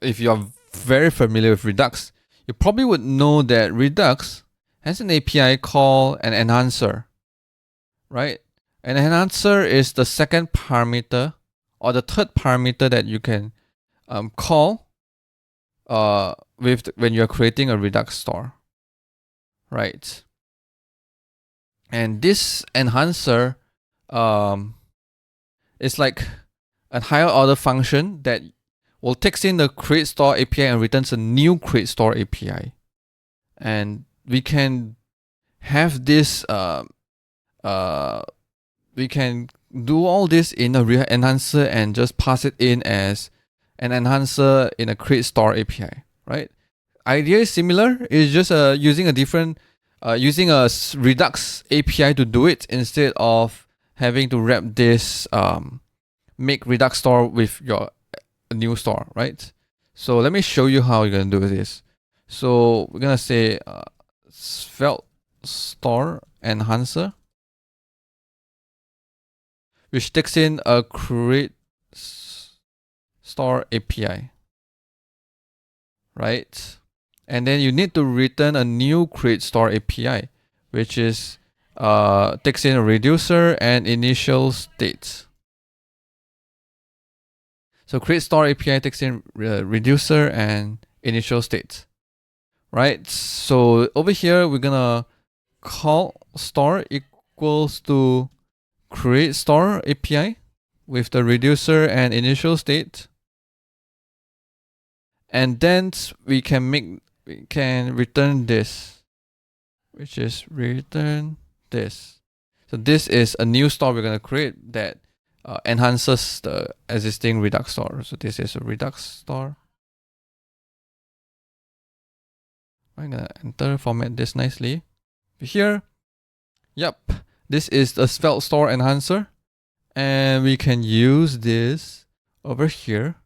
If you are very familiar with Redux, you probably would know that Redux has an API called an enhancer, right? An enhancer is the second parameter or the third parameter that you can call when you're creating a Redux store, right? And this enhancer is like a higher order function that will takes in the create store API and returns a new create store API. And we can have this we can do all this in a enhancer and just pass it in as an enhancer in a create store API, right? Idea is similar. It's just using a different using a Redux API to do it instead of having to wrap this make Redux store with your new store, right? So let me show you how you're gonna do this. So we're gonna say Svelte store enhancer, which takes in a create store API, right? And then you need to return a new create store API, which is takes in a reducer and initial state. So create store API takes in reducer and initial state, right? So over here we're gonna call store equals to create store API with the reducer and initial state, and then we can return this, which is return this. So this is a new store we're going to create that enhances the existing Redux store. So this is a Redux store. I'm going to enter, format this nicely. Here, yep, this is the Svelte store enhancer. And we can use this over here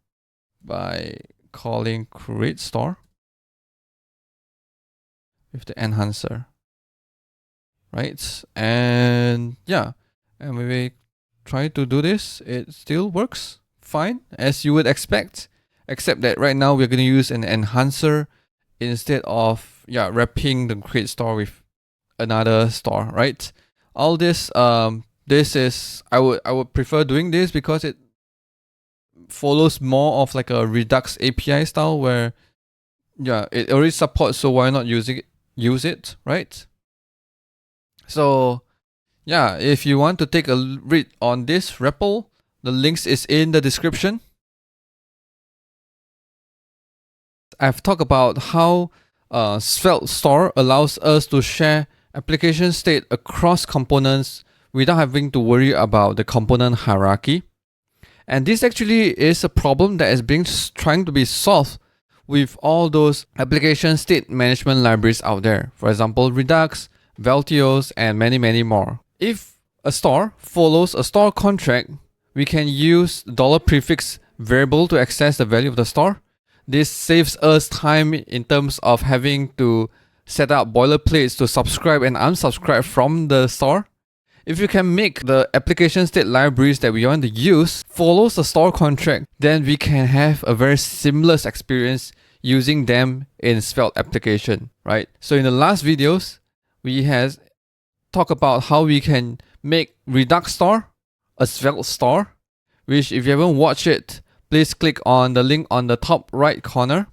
by calling create store with the enhancer, right? And yeah, and when we try to do this, it still works fine as you would expect, except that right now we're going to use an enhancer instead of wrapping the create store with another store, right? All this this is I would prefer doing this because it follows more of like a Redux API style where it already supports, so why not use it, right? So if you want to take a read on this REPL, the links is in the description. I've talked about how Svelte store allows us to share application state across components without having to worry about the component hierarchy. And this actually is a problem that is trying to be solved with all those application state management libraries out there. For example, Redux, Veltios, and many, many more. If a store follows a store contract, we can use $prefix variable to access the value of the store. This saves us time in terms of having to set up boilerplates to subscribe and unsubscribe from the store. If you can make the application state libraries that we want to use follows the store contract, then we can have a very seamless experience using them in Svelte application, right? So in the last videos, we had talked about how we can make Redux store a Svelte store, which if you haven't watched it, please click on the link on the top right corner.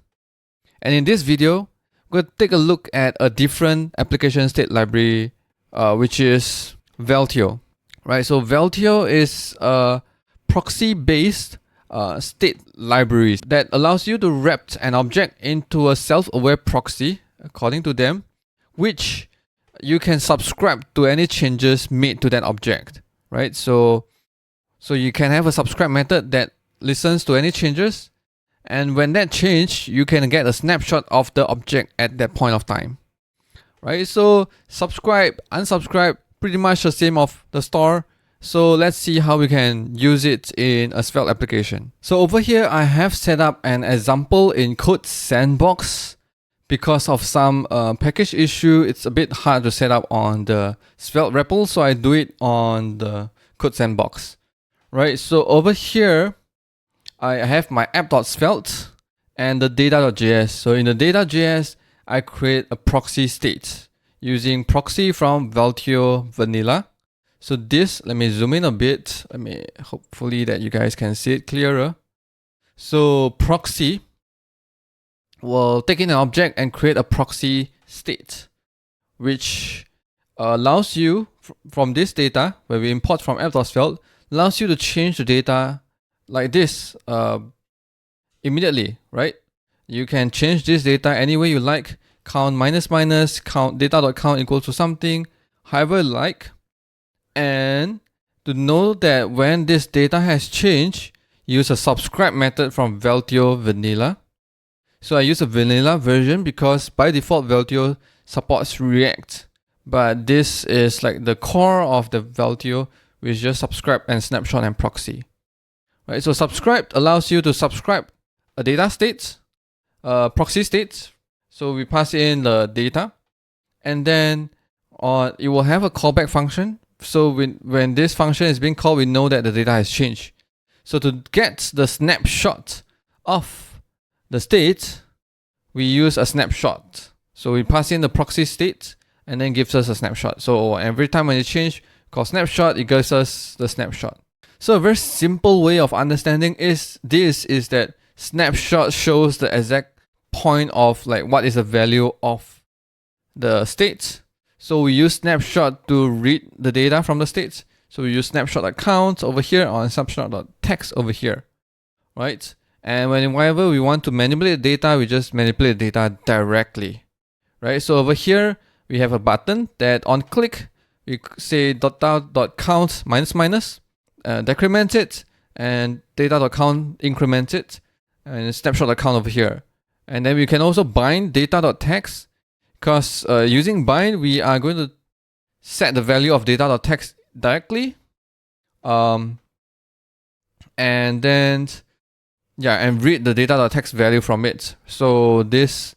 And in this video, we're going to take a look at a different application state library, which is Veltio, right? So Veltio is a proxy-based state library that allows you to wrap an object into a self-aware proxy, according to them, which you can subscribe to any changes made to that object, right? So you can have a subscribe method that listens to any changes, and when that change, you can get a snapshot of the object at that point of time, right? So subscribe, unsubscribe, pretty much the same of the store. So let's see how we can use it in a Svelte application. So over here, I have set up an example in Code Sandbox. Because of some package issue, it's a bit hard to set up on the Svelte REPL, so I do it on the Code Sandbox, right? So over here, I have my app.svelte and the data.js. So in the data.js, I create a proxy state using proxy from Veltio Vanilla. So this, let me zoom in a bit. Hopefully that you guys can see it clearer. So proxy will take in an object and create a proxy state, which allows you from this data, where we import from app.svelte, allows you to change the data like this immediately, right? You can change this data any way you like. Count minus minus, count data.count equals to something, however you like. And to know that when this data has changed, use a subscribe method from Veltio Vanilla. So I use a vanilla version because by default Veltio supports React. But this is like the core of the Veltio, which is just subscribe and snapshot and proxy. Right? So subscribe allows you to subscribe a data state, proxy state. So we pass in the data, and then it will have a callback function. So when this function is being called, we know that the data has changed. So to get the snapshot of the state, we use a snapshot. So we pass in the proxy state and then gives us a snapshot. So every time when it change, call snapshot, it gives us the snapshot. So a very simple way of understanding is that snapshot shows the exact point of like what is the value of the state. So we use snapshot to read the data from the states. So we use snapshot.count over here or snapshot.text over here, right? And whenever we want to manipulate data, we just manipulate data directly, right? So over here, we have a button that on click, we say data.count minus minus, decrement it, and data.count increment it, and snapshot.count over here. And then we can also bind data.text, because using bind, we are going to set the value of data.text directly. And then, and read the data.text value from it. So this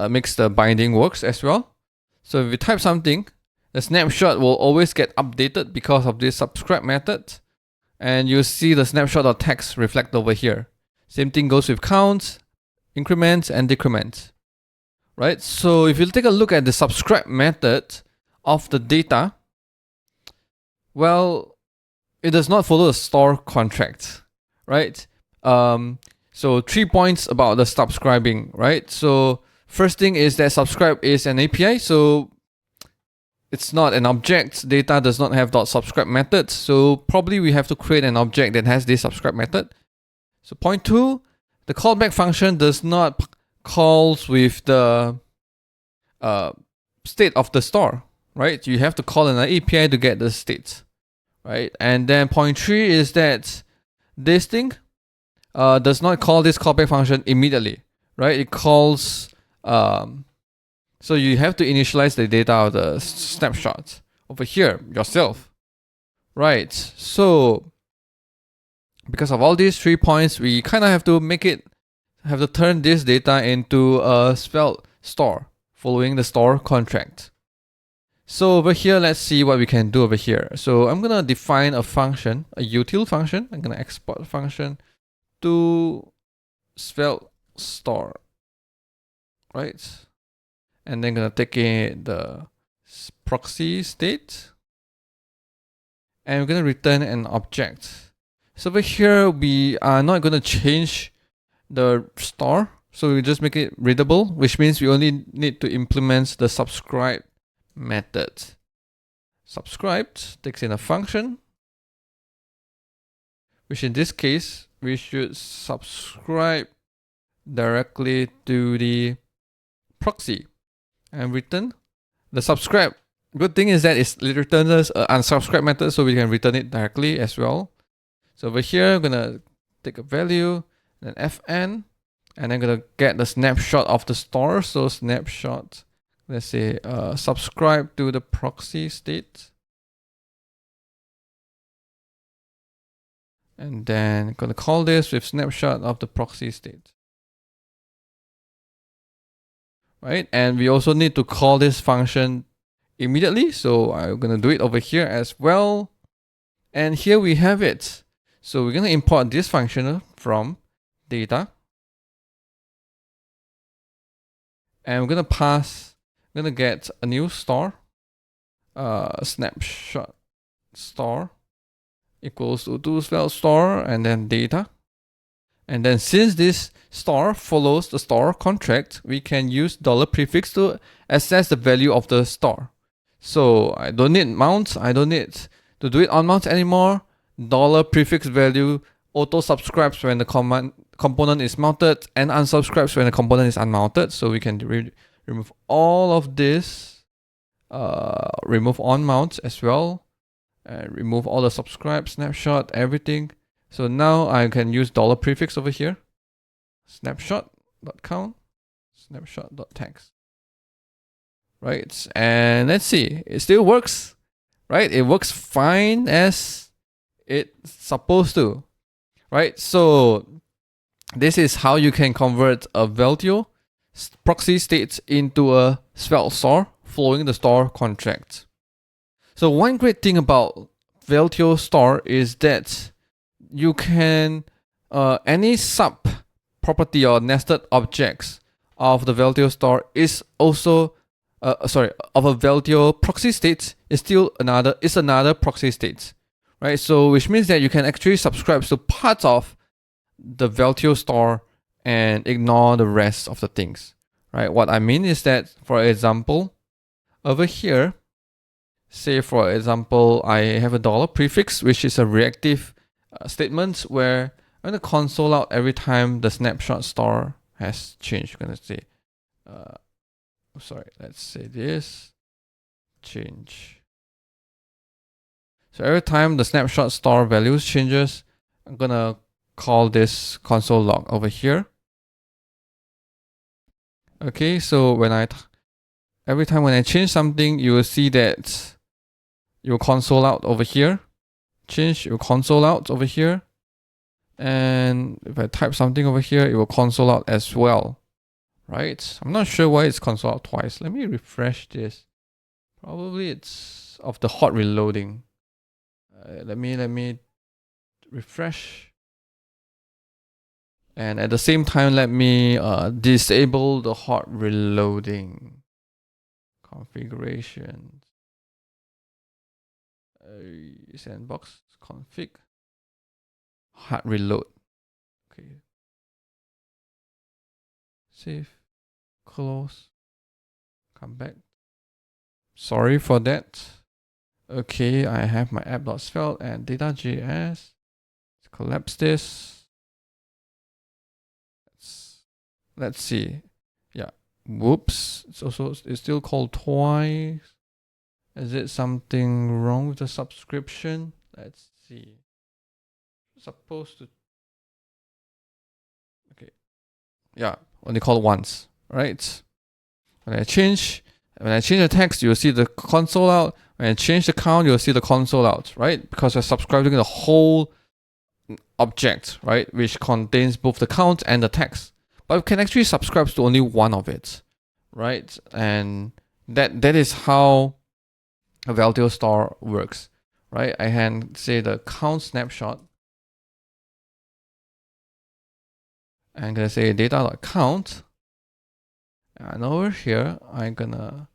makes the binding works as well. So if we type something, the snapshot will always get updated because of this subscribe method. And you'll see the snapshot.text reflect over here. Same thing goes with count, increment, and decrement. Right? So if you take a look at the subscribe method of the data, well, it does not follow the store contract, right? So 3 points about the subscribing, right? So first thing is that subscribe is an API, so it's not an object. Data does not have .subscribe method, so probably we have to create an object that has this subscribe method. So point 2, the callback function does not calls with the state of the store, right? You have to call an API to get the state, right? And then point 3 is that this thing does not call this callback function immediately, right? It calls, so you have to initialize the data of the snapshot over here yourself, right? So because of all these 3 points, we kind of have to turn this data into a Svelte store following the store contract. So over here, let's see what we can do over here. So I'm gonna define a function, a util function. I'm gonna export a function to Svelte store, right? And then gonna take in the proxy state, and we're gonna return an object. So over here, we are not gonna change the store, so we just make it readable, which means we only need to implement the subscribe method. Subscribed takes in a function, which in this case we should subscribe directly to the proxy and return the subscribe. Good thing is that it returns us an unsubscribe method, so we can return it directly as well. So over here, I'm gonna take a value, then fn, and I'm gonna get the snapshot of the store. So snapshot, let's say subscribe to the proxy state, and then I'm gonna call this with snapshot of the proxy state, right? And we also need to call this function immediately, so I'm gonna do it over here as well. And here we have it. So we're gonna import this function from data, and we're gonna get a new store, snapshot store equals to Svelte store, and then data. And then since this store follows the store contract, we can use $prefix to access the value of the store. So I don't need mounts. I don't need to do it on mount anymore. $prefix value auto subscribes when the component is mounted and unsubscribes when the component is unmounted. So we can remove all of this. Remove onMount as well. And remove all the subscribe, snapshot, everything. So now I can use $prefix over here. Snapshot.count, snapshot.text. Right, and let's see, it still works, right? It works fine as it's supposed to, right? So this is how you can convert a Veltio proxy state into a Svelte store following the store contract. So one great thing about Veltio store is that you can any sub property or nested objects of the Veltio store is also of a Veltio proxy state is another proxy state, right? So which means that you can actually subscribe to parts of the Veltio store and ignore the rest of the things, right? What I mean is that, for example, over here, say for example, I have a $prefix, which is a reactive statement where I'm going to console out every time the snapshot store has changed. I'm going to say, let's say this, change. So every time the snapshot store values changes, I'm going to call this console log over here. Okay, so every time when I change something, you will see that you will console out over here. Change, you will console out over here. And if I type something over here, it will console out as well. Right? I'm not sure why it's console out twice. Let me refresh this. Probably it's of the hot reloading. Let me refresh. And at the same time, let me disable the hot reloading configuration. Sandbox config hot reload. Okay. Save, close, come back. Sorry for that. Okay, I have my app.svelte and data.js. Let's collapse this. Let's see. Yeah. Whoops. It's still called twice. Is it something wrong with the subscription? Let's see. Supposed to. Okay. Yeah, only called once, right? When I change the text, you'll see the console out. When I change the count, you'll see the console out, right? Because we're subscribing the whole object, right? Which contains both the count and the text. But we can actually subscribe to only one of it, right? And that is how a Veltio store works, right? I can say the count snapshot. I'm gonna say data.count. And over here, I'm gonna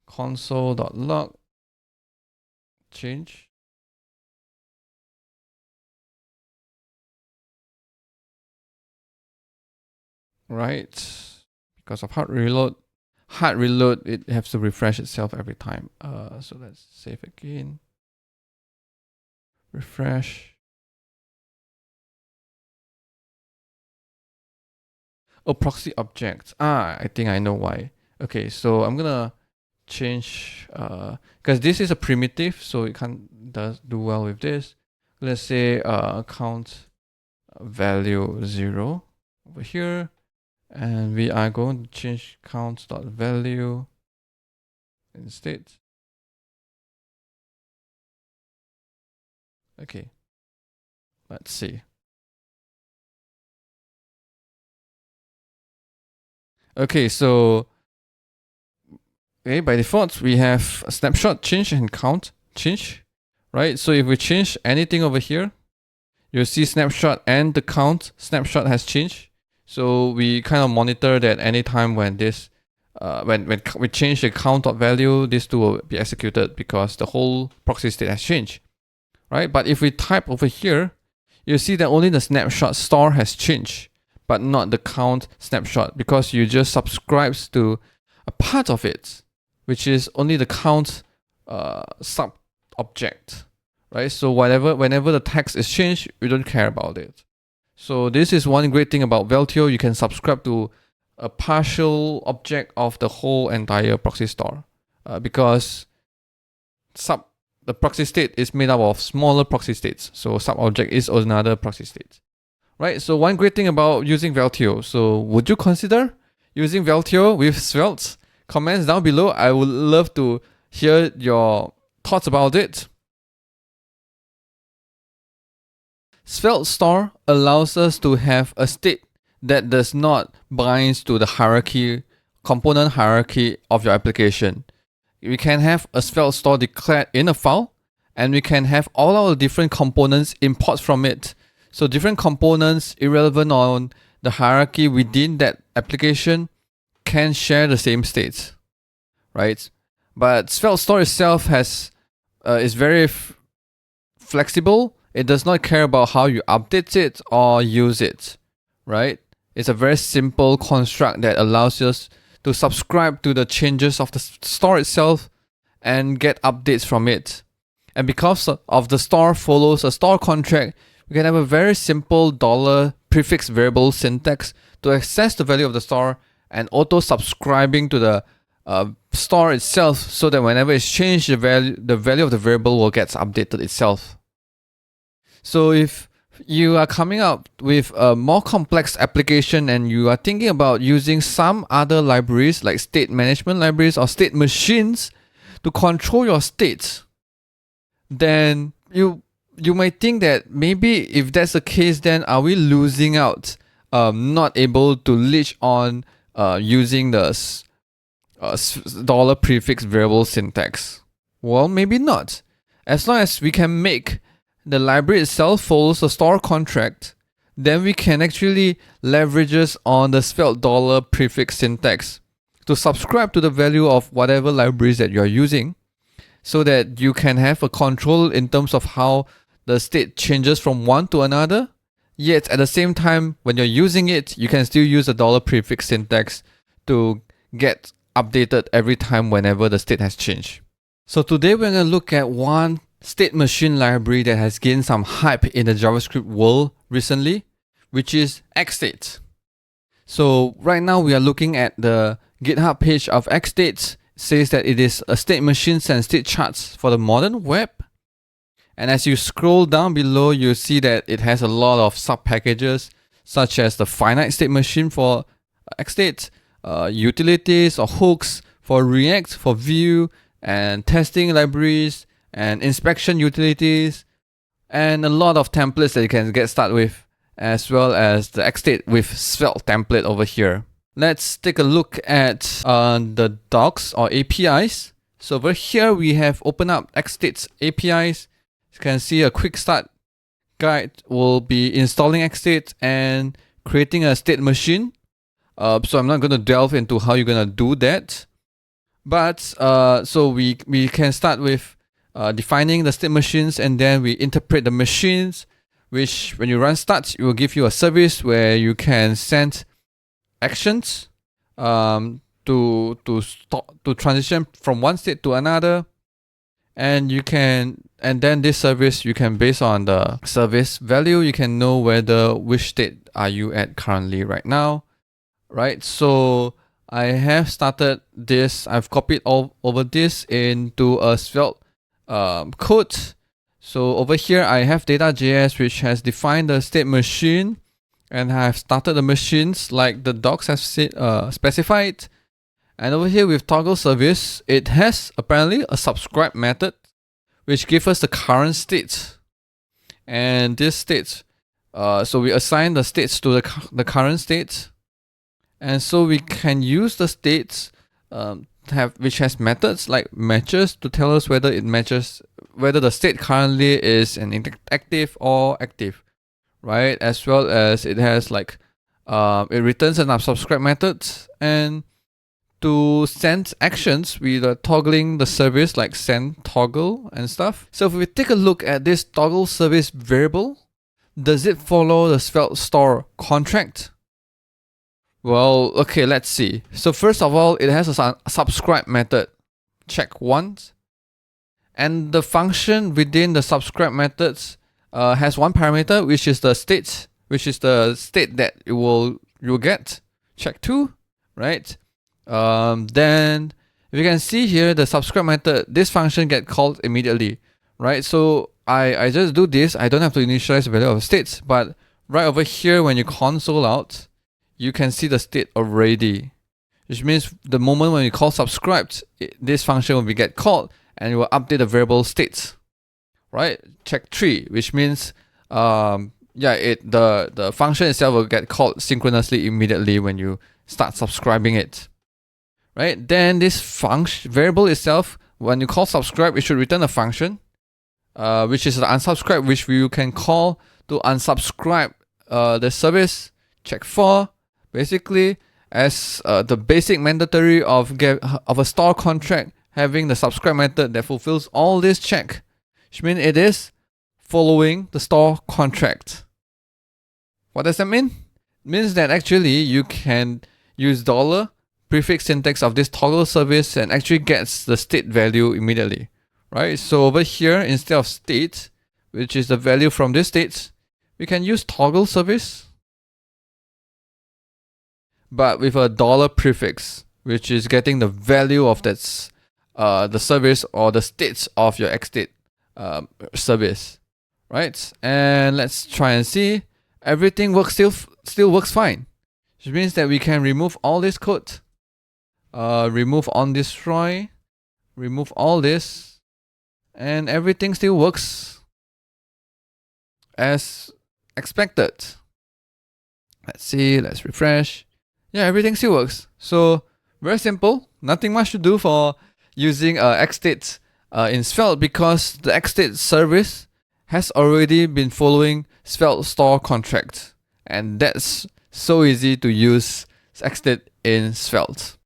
console.log change. Right, because of hard reload, it has to refresh itself every time. So let's save again. Refresh. Oh, proxy object. I think I know why. Okay, so I'm gonna change because this is a primitive, so it can't do well with this. Let's say count value 0 over here. And we are going to change count.value instead. Okay, let's see. Okay, so by default, we have a snapshot change and count change, right? So if we change anything over here, you'll see snapshot and the count snapshot has changed. So we kind of monitor that anytime when this, when we change the count of value, this two will be executed because the whole proxy state has changed, right? But if we type over here, you see that only the snapshot store has changed, but not the count snapshot because you just subscribes to a part of it, which is only the count sub object, right? So whenever the text is changed, we don't care about it. So this is one great thing about Veltio. You can subscribe to a partial object of the whole entire proxy store, because the proxy state is made up of smaller proxy states. So sub object is another proxy state, right? So one great thing about using Veltio. So would you consider using Veltio with Svelte? Comments down below. I would love to hear your thoughts about it. Svelte store allows us to have a state that does not bind to the hierarchy, component hierarchy of your application. We can have a Svelte store declared in a file, and we can have all our different components imports from it. So different components, irrelevant on the hierarchy within that application, can share the same states, right? But Svelte store itself is very flexible. It does not care about how you update it or use it, right? It's a very simple construct that allows us to subscribe to the changes of the store itself and get updates from it. And because of the store follows a store contract, we can have a very simple $prefix variable syntax to access the value of the store and auto-subscribing to the store itself, so that whenever it's changed, the value of the variable will get updated itself. So if you are coming up with a more complex application and you are thinking about using some other libraries like state management libraries or state machines to control your states, then you might think that maybe if that's the case, then are we losing out, not able to leech on using the $prefix variable syntax? Well, maybe not. As long as we can make the library itself follows the store contract, then we can actually leverage on the Svelte $prefix syntax to subscribe to the value of whatever libraries that you're using, so that you can have a control in terms of how the state changes from one to another. Yet at the same time, when you're using it, you can still use the $prefix syntax to get updated every time whenever the state has changed. So today we're going to look at one state machine library that has gained some hype in the JavaScript world recently, which is XState. So right now we are looking at the GitHub page of XState. It says that it is a state machine and state charts for the modern web. And as you scroll down below, you see that it has a lot of sub packages, such as the finite state machine for XState, utilities or hooks for React, for Vue, and testing libraries, and inspection utilities, and a lot of templates that you can get started with, as well as the XState with Svelte template over here. Let's take a look at the docs or APIs. So over here we have opened up XState's APIs. You can see a quick start guide will be installing XState and creating a state machine. So I'm not going to delve into how you're going to do that. But so we can start with defining the state machines, and then we interpret the machines, which when you run stats, it will give you a service where you can send actions to transition from one state to another, and then this service, you can, based on the service value, you can know which state are you at currently right now, right? So I have started this. I've copied all over this into a Svelte code. So over here I have data.js, which has defined the state machine, and I have started the machines like the docs have specified. And over here with toggle service, it has apparently a subscribe method, which gives us the current state. And this state, so we assign the states to the current state, and so we can use the states which has methods like matches to tell us whether it matches, whether the state currently is an active or active, right? As well as it has like it returns an unsubscribe method, and to send actions, we are toggling the service like send toggle and stuff. So if we take a look at this toggle service variable, does it follow the Svelte store contract? Well, okay, let's see. So first of all, it has a subscribe method. Check once. And the function within the subscribe methods has one parameter, which is the state, which is the state that you'll get, check to, right? Then you can see here the subscribe method, this function get called immediately, right? So I just do this, I don't have to initialize the value of states, but right over here when you console out, you can see the state already, which means the moment when you call subscribed, this function will get called and it will update the variable states, right? Check 3, which means the function itself will get called synchronously immediately when you start subscribing it, right? Then this function variable itself, when you call subscribe, it should return a function, which is the unsubscribe, which you can call to unsubscribe the service. Check 4, basically as the basic mandatory of a store contract, having the subscribe method that fulfills all this check, which means it is following the store contract. What does that mean? It means that actually you can use $ prefix syntax of this toggle service and actually gets the state value immediately, right? So over here, instead of state, which is the value from this state, we can use toggle service, but with a $ prefix, which is getting the value of that the service or the states of your xstate service, right? And let's try and see, everything works still works fine, which means that we can remove all this code, remove onDestroy, remove all this, and everything still works as expected. Let's see, let's refresh. Yeah, everything still works. So very simple, nothing much to do for using xstate in Svelte, because the xstate service has already been following Svelte store contract, and that's so easy to use xstate in Svelte.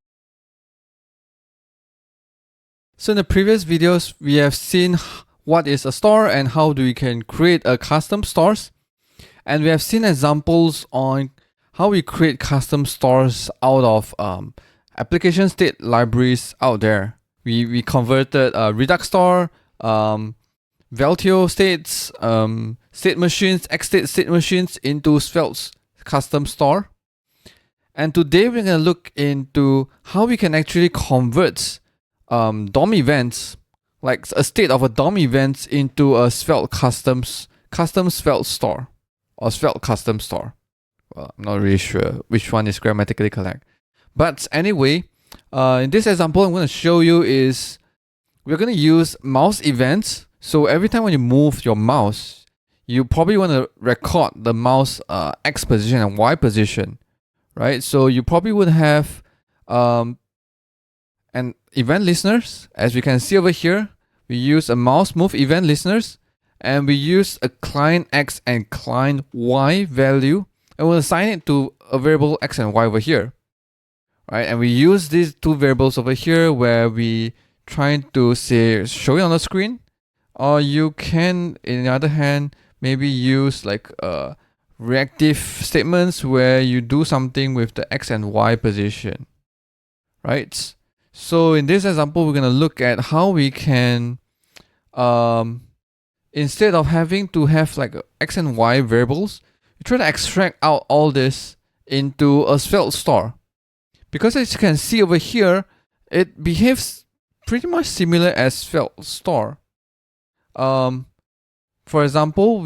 So in the previous videos, we have seen what is a store and how we can create a custom stores, and we have seen examples on how we create custom stores out of application state libraries out there. We converted Redux store, Veltio states, state machines, xstate state machines into Svelte's custom store. And today we're going to look into how we can actually convert DOM events, like a state of a DOM events, into a Svelte custom Svelte store or Svelte custom store. Well, I'm not really sure which one is grammatically correct. But anyway, in this example, I'm going to show you is we're going to use mouse events. So every time when you move your mouse, you probably want to record the mouse X position and Y position, right? So you probably would have an event listeners. As we can see over here, we use a mouse move event listeners, and we use a client X and client Y value, and we'll assign it to a variable X and Y over here, right? And we use these two variables over here where we trying to say show it on the screen, or you can, in the other hand, maybe use like reactive statements where you do something with the X and Y position, right? So in this example, we're going to look at how we can, instead of having to have like X and Y variables, we try to extract out all this into a Svelte store. Because as you can see over here, it behaves pretty much similar as Svelte store. For example,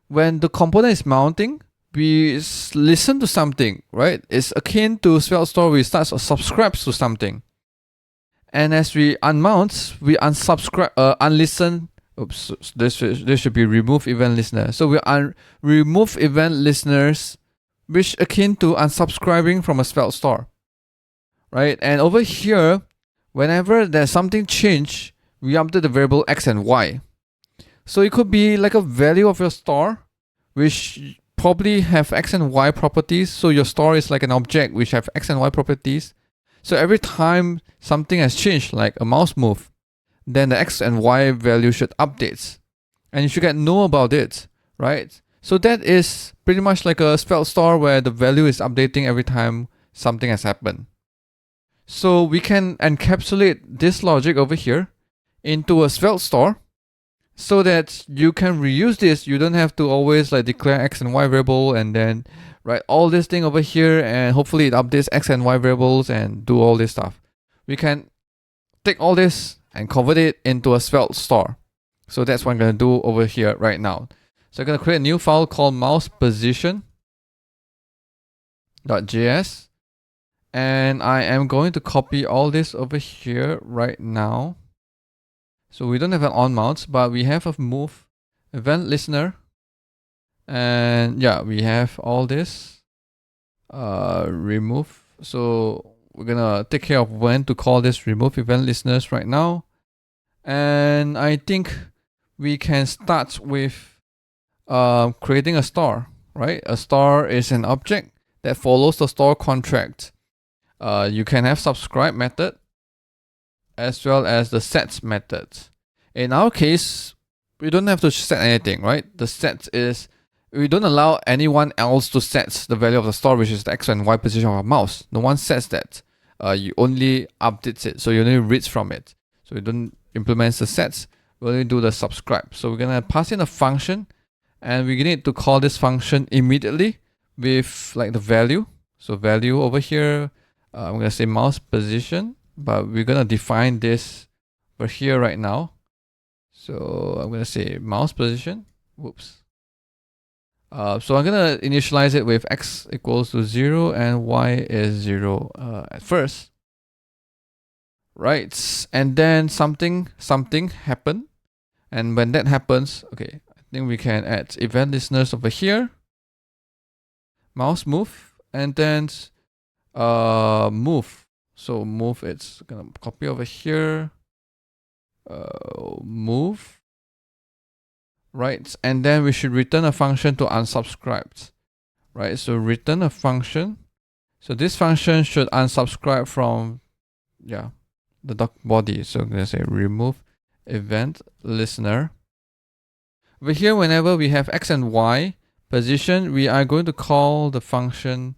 when the component is mounting, we listen to something, right? It's akin to Svelte store, we start to subscribe to something. And as we unmount, we unsubscribe, unlisten. Oops, this should be remove event listener. So we remove event listeners, which akin to unsubscribing from a Svelte store, right? And over here, whenever there's something change, we update the variable X and Y. So it could be like a value of your store, which probably have X and Y properties. So your store is like an object which have X and Y properties. So every time something has changed, like a mouse move, then the X and Y value should update. And you should know about it, right? So that is pretty much like a Svelte store where the value is updating every time something has happened. So we can encapsulate this logic over here into a Svelte store so that you can reuse this. You don't have to always like declare X and Y variable and then write all this thing over here and hopefully it updates X and Y variables and do all this stuff. We can take all this and convert it into a Svelte store. So that's what I'm going to do over here right now. So I'm going to create a new file called mouseposition.js. And I am going to copy all this over here right now. So we don't have an onMount, but we have a move event listener. And yeah, we have all this remove. So we're gonna take care of when to call this remove event listeners right now. And I think we can start with creating a store, right? A store is an object that follows the store contract. You can have subscribe method as well as the sets method. In our case, we don't have to set anything, right? The set is, we don't allow anyone else to set the value of the store, which is the X and Y position of our mouse. No one sets that. You only updates it, so you only reads from it. So we don't implement the sets, we only do the subscribe. So we're gonna pass in a function, and we need to call this function immediately with like the value. So value over here, I'm gonna say mouse position, but we're gonna define this over here right now. So I'm gonna say mouse position. Whoops. So I'm gonna initialize it with x equals to 0 and y is 0 at first. Right, and then something happen, and when that happens, okay, I think we can add event listeners over here. Mouse move, and then move. So move, it's gonna copy over here. Move. Right, and then we should return a function to unsubscribed. Right, so return a function. So this function should unsubscribe from, yeah, the doc body. So I'm gonna say remove event listener. Over here, whenever we have X and Y position, we are going to call the function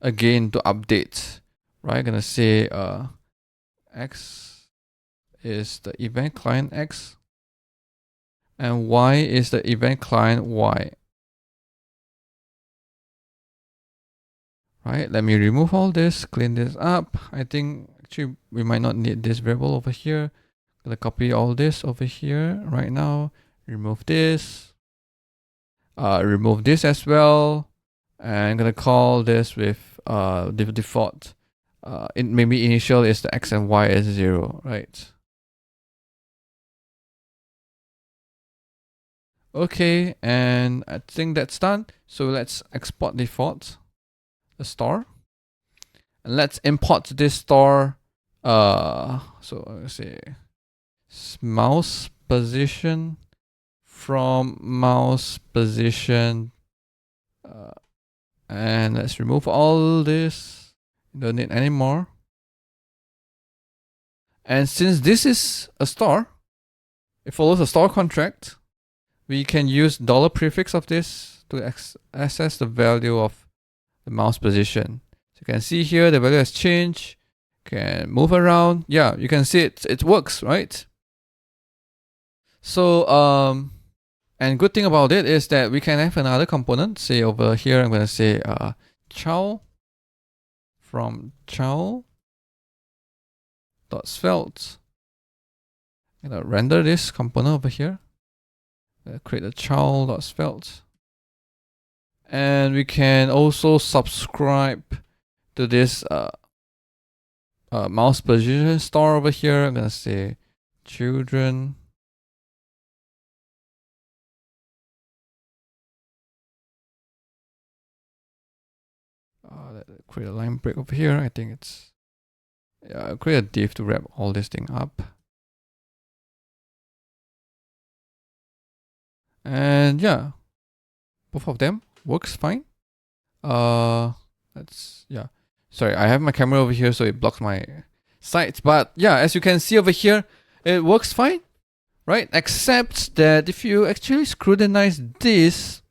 again to update. Right, I'm gonna say X is the event client X. And Y is the event client Y. Right, let me remove all this, clean this up. I think actually we might not need this variable over here. I'm gonna copy all this over here right now. Remove this. Remove this as well. And I'm gonna call this with the default. Maybe initial is the X and Y is 0, right? Okay, and I think that's done. So let's export default, the store. And let's import this store. So let's say mouse position from mouse position. And let's remove all this. Don't need any more. And since this is a store, it follows a store contract. We can use $ prefix of this to access the value of the mouse position. So you can see here the value has changed. Can move around. Yeah, you can see it works, right? So and good thing about it is that we can have another component. Say over here, I'm gonna say chow from chow.svelte. I'm gonna render this component over here. Create a chow.svelte. And we can also subscribe to this mouse position store over here. I'm gonna say children. Create a line break over here. I think it's, yeah, create a div to wrap all this thing up. And yeah, both of them works fine. Let's, yeah. Sorry, I have my camera over here, so it blocks my sight. But yeah, as you can see over here, it works fine, right? Except that if you actually scrutinize this,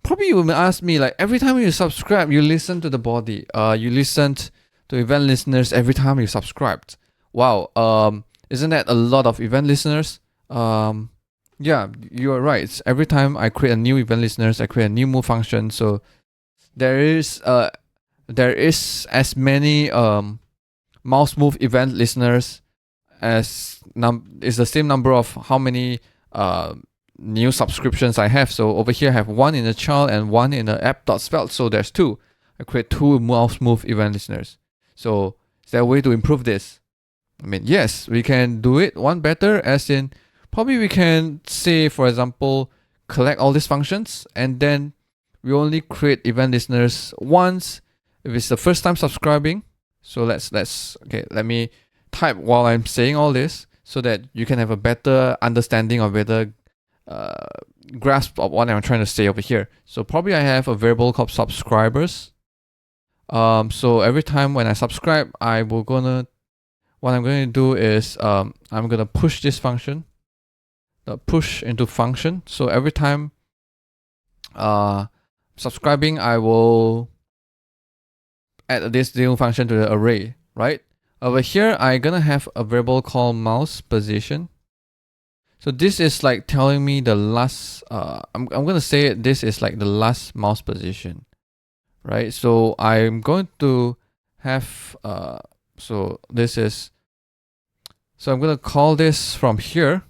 probably you will ask me, like, every time you subscribe, you listen to the body. You listened to event listeners every time you subscribed. Wow. Isn't that a lot of event listeners? Yeah, you are right. It's every time I create a new event listeners, I create a new move function. So there is as many mouse move event listeners as is the same number of how many new subscriptions I have. So over here I have one in the child and one in the app.svelte. So there's two. I create two mouse move event listeners. So is there a way to improve this? I mean, yes, we can do it one better, as in probably we can say, for example, collect all these functions and then we only create event listeners once if it's the first time subscribing. So let me type while I'm saying all this so that you can have a better understanding or better grasp of what I'm trying to say over here. So probably I have a variable called subscribers. So every time when I subscribe, what I'm going to do is I'm going to push this function, the push into function. So every time subscribing, I will add this new function to the array, right? Over here, I'm going to have a variable called mouse position. So this is like telling me the last, I'm going to say this is like the last mouse position, right? So I'm going to have, so I'm going to call this from here,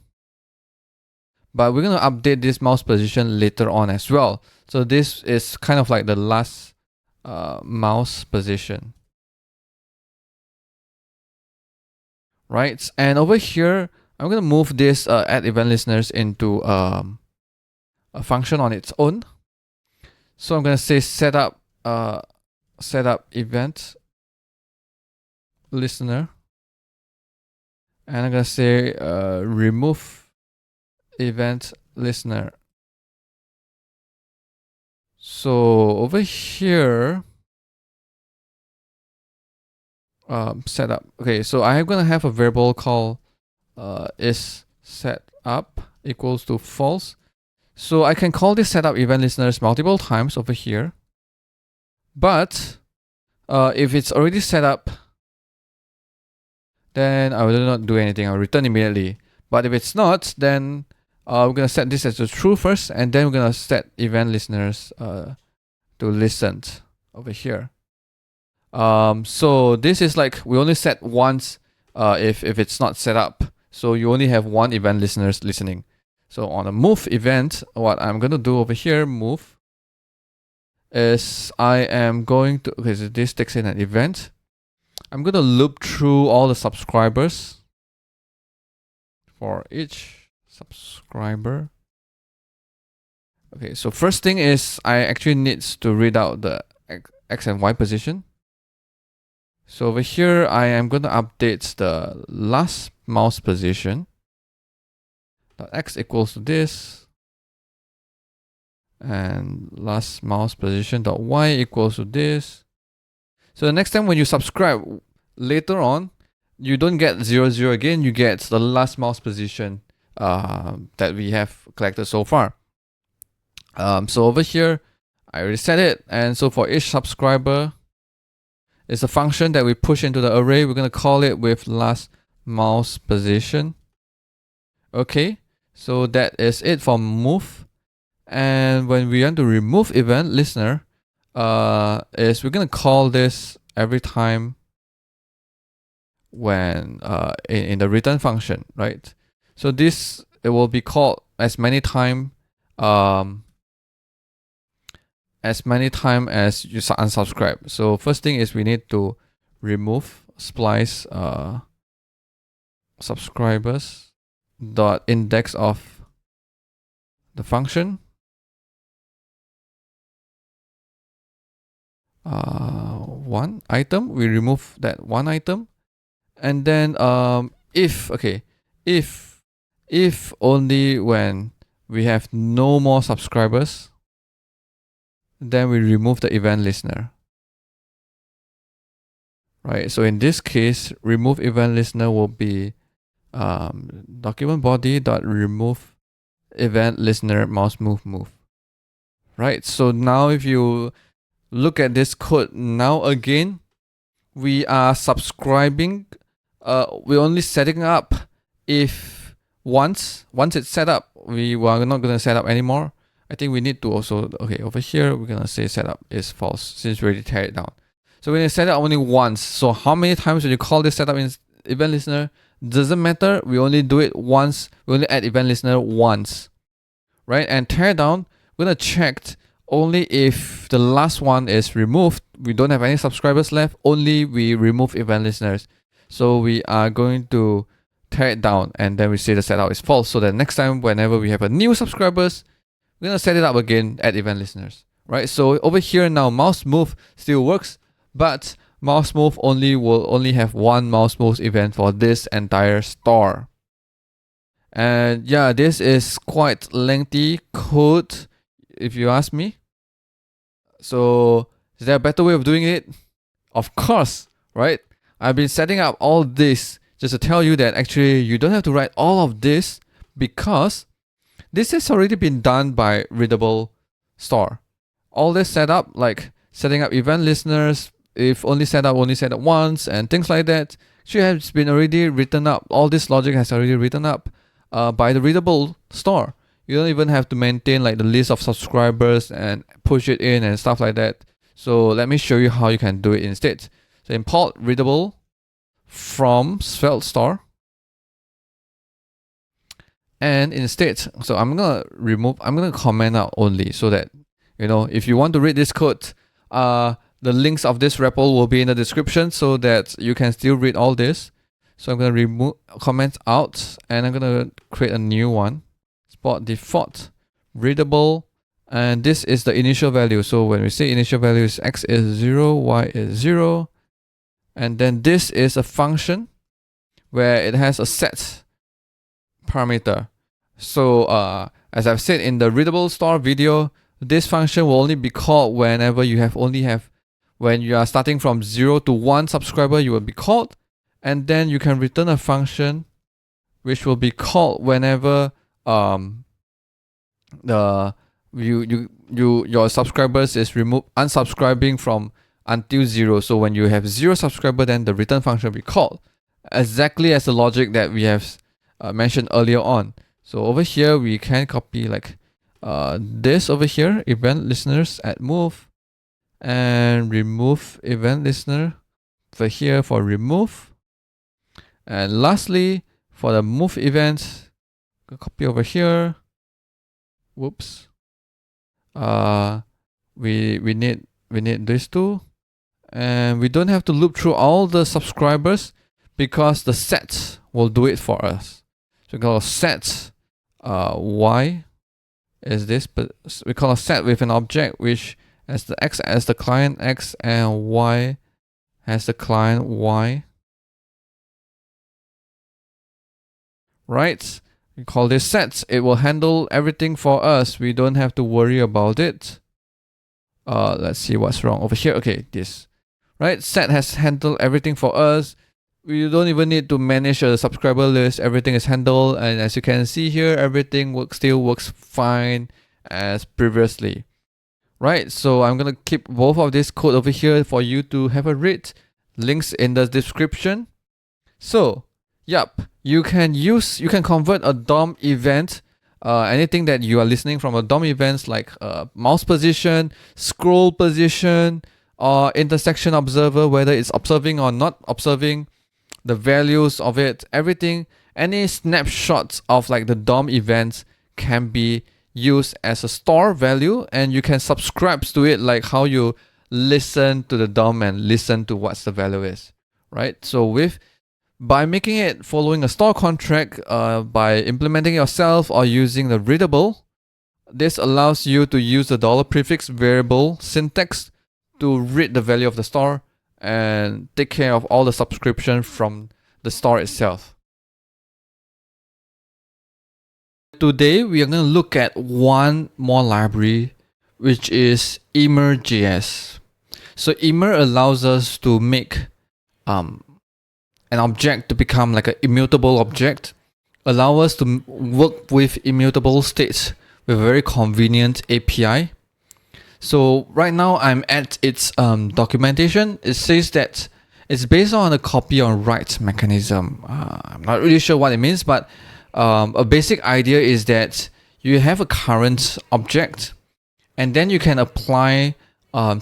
but we're going to update this mouse position later on as well. So this is kind of like the last mouse position, right? And over here, I'm going to move this add event listeners into a function on its own. So I'm going to say setup event listener. And I'm going to say remove event listener. So over here, setup. Okay, so I'm going to have a variable called is setup equals to false. So I can call this setup event listeners multiple times over here. But if it's already set up, then I will not do anything. I'll return immediately. But if it's not, then we're going to set this as a true first, and then we're going to set event listeners to listen over here. So this is like we only set once if it's not set up. So you only have one event listeners listening. So on a move event, what I'm going to do over here, move, is I am going to, okay, so this takes in an event. I'm going to loop through all the subscribers for each subscriber. Okay, so first thing is I actually needs to read out the X and Y position. So over here, I am going to update the last mouse position. X equals to this. And last mouse position dot Y equals to this. So the next time when you subscribe later on, you don't get 0, 0 again, you get the last mouse position that we have collected so far. So over here, I already set it. And so for each subscriber, it's a function that we push into the array. We're going to call it with last mouse position. Okay, so that is it for move. And when we want to remove event listener, is we're going to call this every time when in the return function, right? So this, it will be called as many time as you unsubscribe. So first thing is we need to remove splice subscribers dot index of the function. One item, we remove that one item. And then if only when we have no more subscribers, then we remove the event listener. Right, so in this case, remove event listener will be document body dot remove event listener mouse move. Right, so now if you look at this code, now again, we are subscribing, we're only setting up if once it's set up, we are not going to set up anymore. I think we need to also, okay, over here, we're going to say setup is false since we already tear it down. So we're going to set it up only once. So how many times when you call this setup in event listener, doesn't matter. We only do it once. We only add event listener once, right? And tear down, we're going to check only if the last one is removed. We don't have any subscribers left. Only we remove event listeners. So we are going to tear it down and then we say the setup is false. So that next time, whenever we have a new subscribers, we're going to set it up again, add event listeners, right? So over here now, mouse move still works, but mouse move will only have one mouse move event for this entire store. And yeah, this is quite lengthy code, if you ask me. So is there a better way of doing it? Of course, right? I've been setting up all this just to tell you that actually you don't have to write all of this because this has already been done by Readable store. All this setup, like setting up event listeners, if only set up once, and things like that, actually has been already written up. All this logic has already written up by the Readable store. You don't even have to maintain like the list of subscribers and push it in and stuff like that. So let me show you how you can do it instead. So import Readable from Svelte store. And instead, so I'm gonna comment out only so that, you know, if you want to read this code, the links of this REPL will be in the description so that you can still read all this. So I'm gonna remove comments out and I'm gonna create a new one. Spot default, readable, and this is the initial value. So when we say initial value is x is 0, y is 0, and then this is a function where it has a set parameter. So as I've said in the Readable store video, this function will only be called whenever you when you are starting from 0 to 1 subscriber, you will be called, and then you can return a function which will be called whenever your subscribers is unsubscribing from until 0. So when you have 0 subscriber, then the return function will be called exactly as the logic that we have mentioned earlier on. So over here we can copy like this over here, event listeners, add move, and remove event listener for here for remove. And lastly, for the move event, copy over here. Whoops. We need this too, and we don't have to loop through all the subscribers because the set will do it for us. So we call a set y is this, but we call a set with an object which has the x as the client x and y has the client y. Right? We call this sets. It will handle everything for us. We don't have to worry about it. Let's see what's wrong over here. Okay, this. Right? Set has handled everything for us. We don't even need to manage a subscriber list. Everything is handled. And as you can see here, everything still works fine as previously. Right? So I'm going to keep both of this code over here for you to have a read. Links in the description. So, yep. You can convert a DOM event, anything that you are listening from a DOM events like mouse position, scroll position, or intersection observer, whether it's observing or not observing, the values of it, everything, any snapshots of like the DOM events can be used as a store value, and you can subscribe to it like how you listen to the DOM and listen to what the value is, right? So by making it following a store contract, by implementing it yourself or using the Readable, this allows you to use the $prefix variable syntax to read the value of the store and take care of all the subscription from the store itself. Today, we are going to look at one more library, which is Immer.js. So Immer allows us to make an object to become like an immutable object, allow us to work with immutable states with a very convenient API. So right now I'm at its documentation. It says that It's based on a copy on write mechanism. I'm not really sure what it means, but a basic idea is that you have a current object, and then you can apply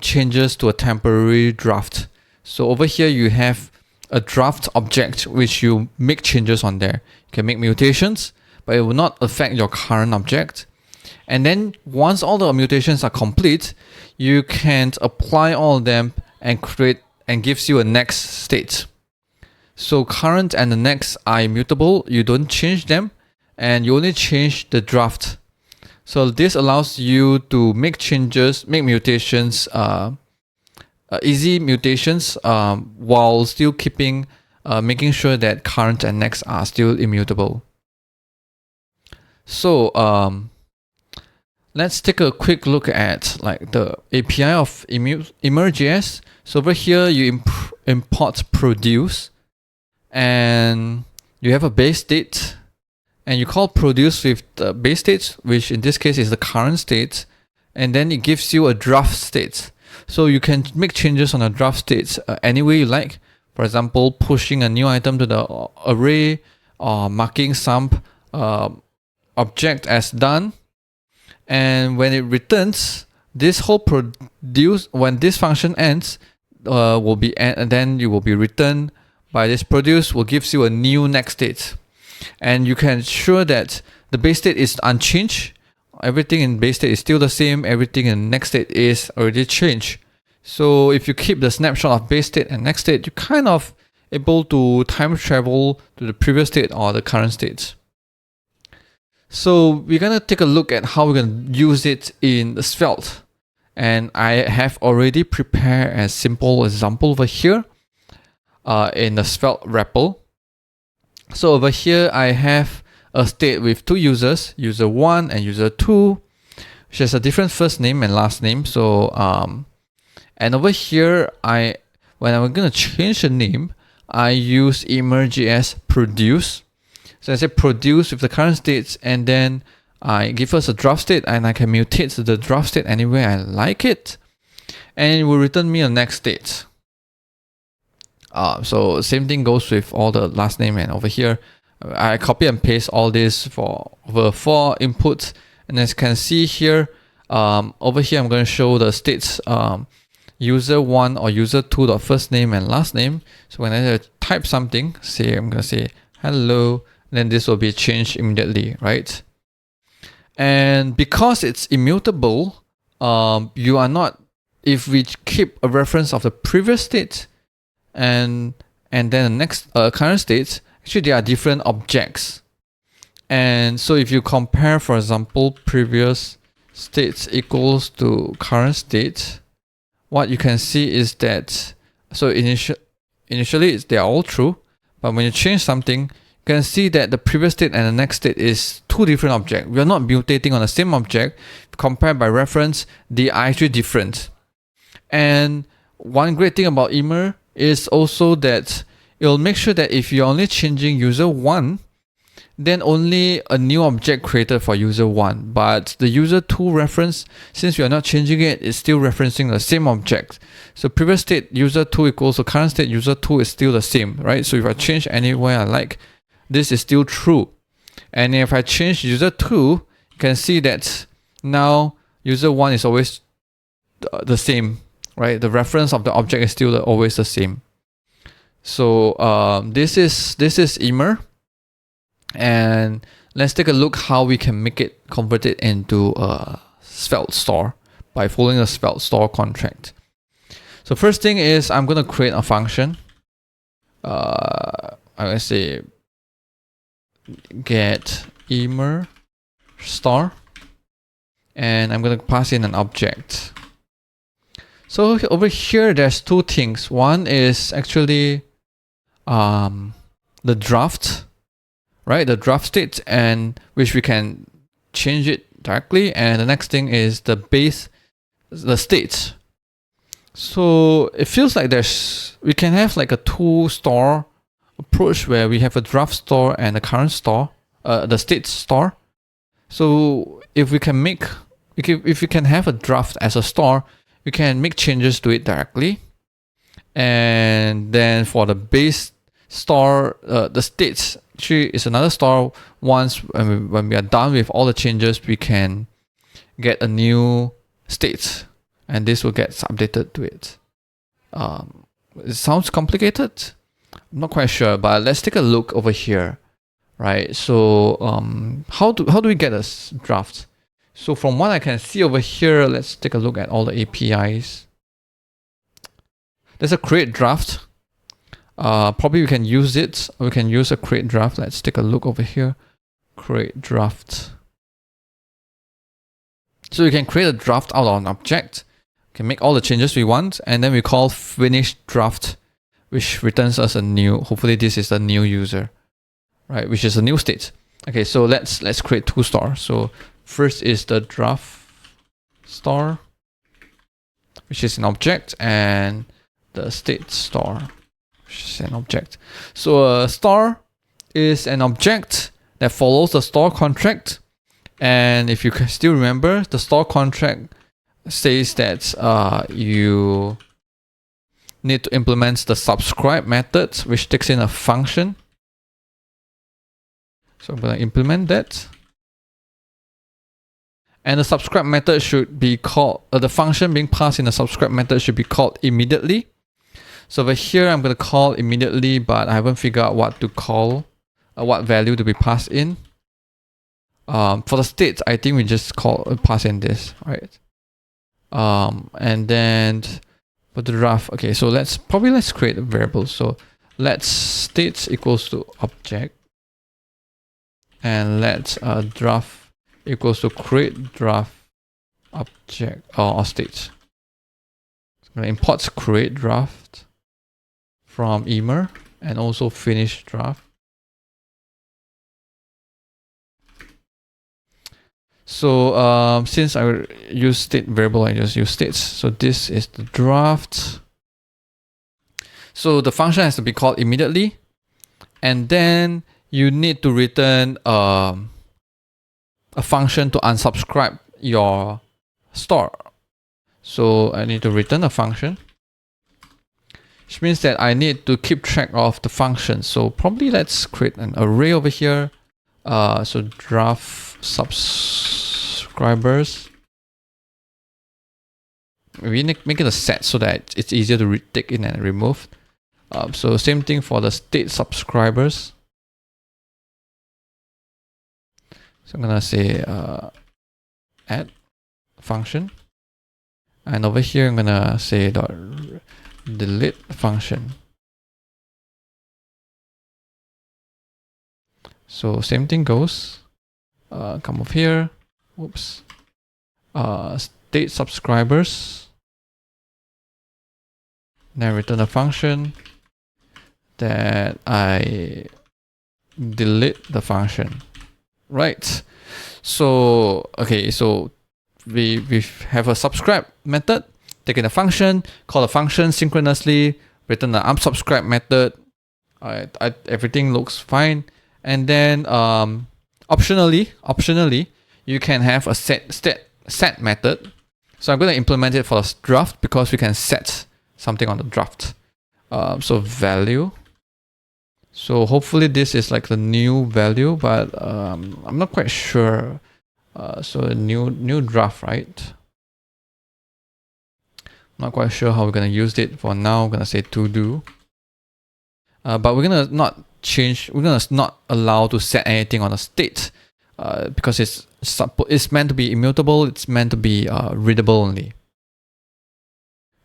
changes to a temporary draft. So over here you have a draft object which you make changes on there. You can make mutations, but it will not affect your current object. And then once all the mutations are complete, you can apply all of them and create and gives you a next state. So current and the next are immutable. You don't change them, and you only change the draft. So this allows you to make changes, make mutations, easy mutations, while still keeping, making sure that current and next are still immutable. So let's take a quick look at like the API of Immer.js. So over here you import produce, and you have a base state, and you call produce with the base state, which in this case is the current state, and then it gives you a draft state. So you can make changes on a draft state any way you like. For example, pushing a new item to the array, or marking some object as done. And when it returns, this whole produce, when this function ends, will be and then you will be returned by this produce, will gives you a new next state. And you can ensure that the base state is unchanged. Everything in base state is still the same. Everything in next state is already changed. So if you keep the snapshot of base state and next state, you're kind of able to time travel to the previous state or the current state. So we're going to take a look at how we're going to use it in the Svelte. And I have already prepared a simple example over here in the Svelte REPL. So over here, I have a state with two users, user 1 and user 2, which has a different first name and last name. So, and over here, when I'm going to change the name, I use Immer.js produce. So I say produce with the current states, and then I give us a draft state, and I can mutate the draft state anywhere I like it, and it will return me a next state. So same thing goes with all the last name, and over here I copy and paste all this for over 4 inputs, and as you can see here, over here I'm going to show the states user 1 or user 2 the first name and last name. So when I type something, say I'm going to say hello, then this will be changed immediately, right? And because it's immutable, you are not, if we keep a reference of the previous state and then the next current state, actually they are different objects. And so if you compare, for example, previous states equals to current state, what you can see is that, so initially they are all true, but when you change something, you can see that the previous state and the next state is two different objects. We are not mutating on the same object. Compared by reference, they are actually different. And one great thing about Immer is also that it will make sure that if you're only changing user 1, then only a new object created for user 1. But the user 2 reference, since we are not changing it, it's still referencing the same object. So previous state user 2 equals to current state user 2 is still the same, right? So if I change anywhere I like, this is still true. And if I change user 2, you can see that now user 1 is always the same, right? The reference of the object is still always the same. So this is Immer, and let's take a look how we can make it, convert it into a Svelte store by following the Svelte store contract. So first thing is I'm going to create a function. I'm going to say get Immer star, and I'm going to pass in an object. So over here there's two things. One is actually the draft, right? The draft state, and which we can change it directly. And the next thing is the state. So it feels like we can have like a two store approach where we have a draft store and a current store, the state store. So if we can have a draft as a store, we can make changes to it directly. And then for the base store, the states tree is another store. Once when we are done with all the changes, we can get a new state, and this will get updated to it. It sounds complicated. I'm not quite sure, but let's take a look over here, right? So how do we get a draft? So from what I can see over here, let's take a look at all the APIs. There's a create draft. Probably we can use it. We can use a create draft. Let's take a look over here. Create draft. So you can create a draft out of an object. Can make all the changes we want, and then we call finish draft, which returns us a new. Hopefully this is a new user, right? Which is a new state. Okay, so let's create two stars. So first is the draft star, which is an object, and the state star, which is an object. So a star is an object that follows the store contract. And if you can still remember, the store contract says that you need to implement the subscribe method, which takes in a function. So I'm going to implement that. And the subscribe method should be called, the function being passed in the subscribe method should be called immediately. So over here, I'm going to call immediately, but I haven't figured out what to call, what value to be passed in. For the states, I think we just pass in this, right? And then for the draft, okay, so let's create a variable. So let's states equals to object, and let's draft equals to create draft object or state. So I'm going to import create draft from emer and also finish draft. So since I use state variable, I just use states. So this is the draft. So the function has to be called immediately, and then you need to return a function to unsubscribe your store. So I need to return a function, which means that I need to keep track of the function. So probably let's create an array over here. So draft subscribers. We make it a set so that it's easier to take in and remove. So same thing for the state subscribers. So I'm gonna say add function, and over here I'm gonna say delete function. So same thing goes. Come over here. Whoops. State subscribers. Then return a function that I delete the function. Right. So okay. So we have a subscribe method. Taking a function, call a function synchronously, return an unsubscribe method. Everything looks fine. And then optionally, you can have a set method. So I'm going to implement it for the draft because we can set something on the draft. So value. So hopefully this is like the new value, but I'm not quite sure. So a new draft, right? Not quite sure how we're going to use it. For now, I'm going to say to do. But we're going to not allow to set anything on a state because it's meant to be immutable. It's meant to be readable only.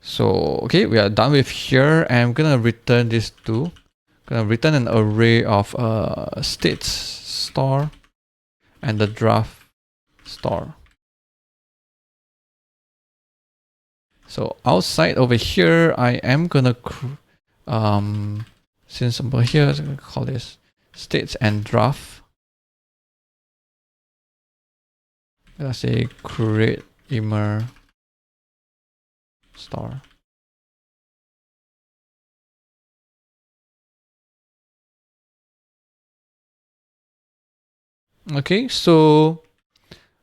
So okay, we are done with here, and I'm gonna return this to. Gonna return an array of states star and the draft star. So outside over here, I am gonna since over here, I'm gonna call this states and draft. Let's say create emer star. Okay, so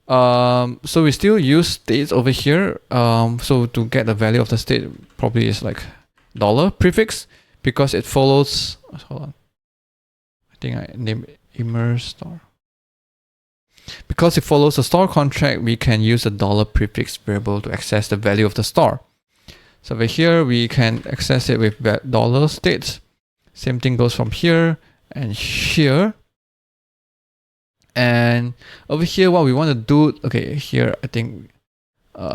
we still use states over here. So to get the value of the state, probably is like dollar prefix because it follows, hold on, I think I named it immer store. Because it follows a store contract, we can use a dollar prefix variable to access the value of the store. So over here, we can access it with dollar state. Same thing goes from here and here. And over here, what we want to do, okay, here I think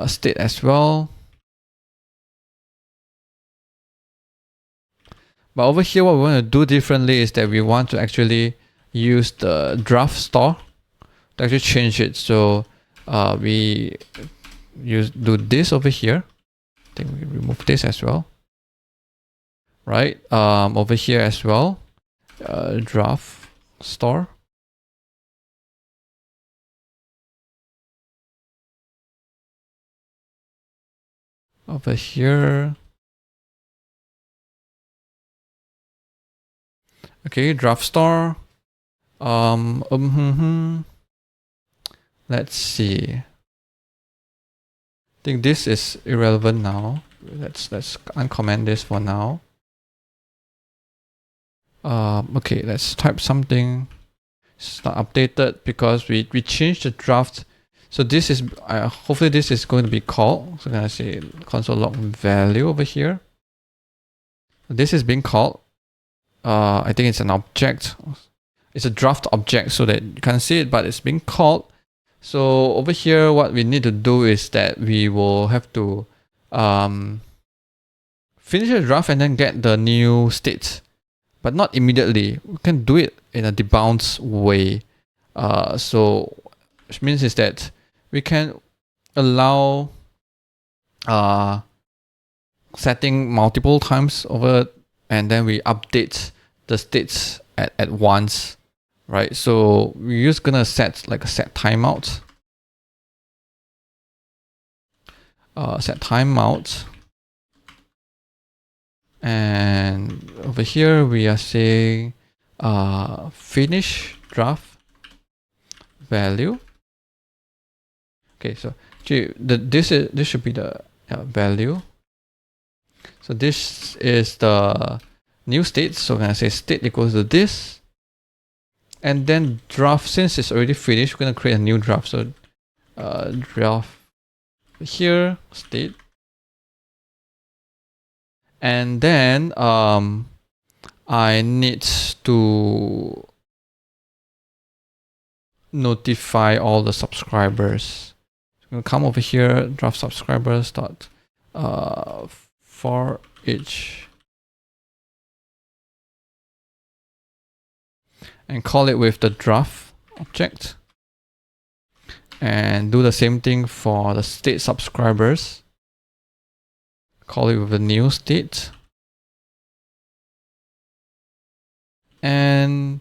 state as well. But over here, what we want to do differently is that we want to actually use the draft store to actually change it. So we do this over here. I think we remove this as well. Right, over here as well, draft store. Over here. Okay, draft store. Let's see. I think this is irrelevant now. Let's uncomment this for now. Okay, let's type something. It's not updated because we changed the draft. So this is hopefully this is going to be called. So I'm gonna say console log value over here. This is being called. I think it's an object. It's a draft object so that you can't see it, but it's being called. So over here, what we need to do is that we will have to finish the draft and then get the new state, but not immediately. We can do it in a debounce way. So which means is that we can allow setting multiple times over, and then we update the states at once, right? So we're just gonna set like a set timeout. Set timeout. And over here we are saying finish draft value. Okay, so this should be the value. So this is the new state. So I'm gonna say state equals to this, and then draft, since it's already finished, we're gonna create a new draft. So draft here state, and then I need to notify all the subscribers. So I'm gonna come over here, draft subscribers dot for each, and call it with the draft object, and do the same thing for the state subscribers. Call it with a new state, and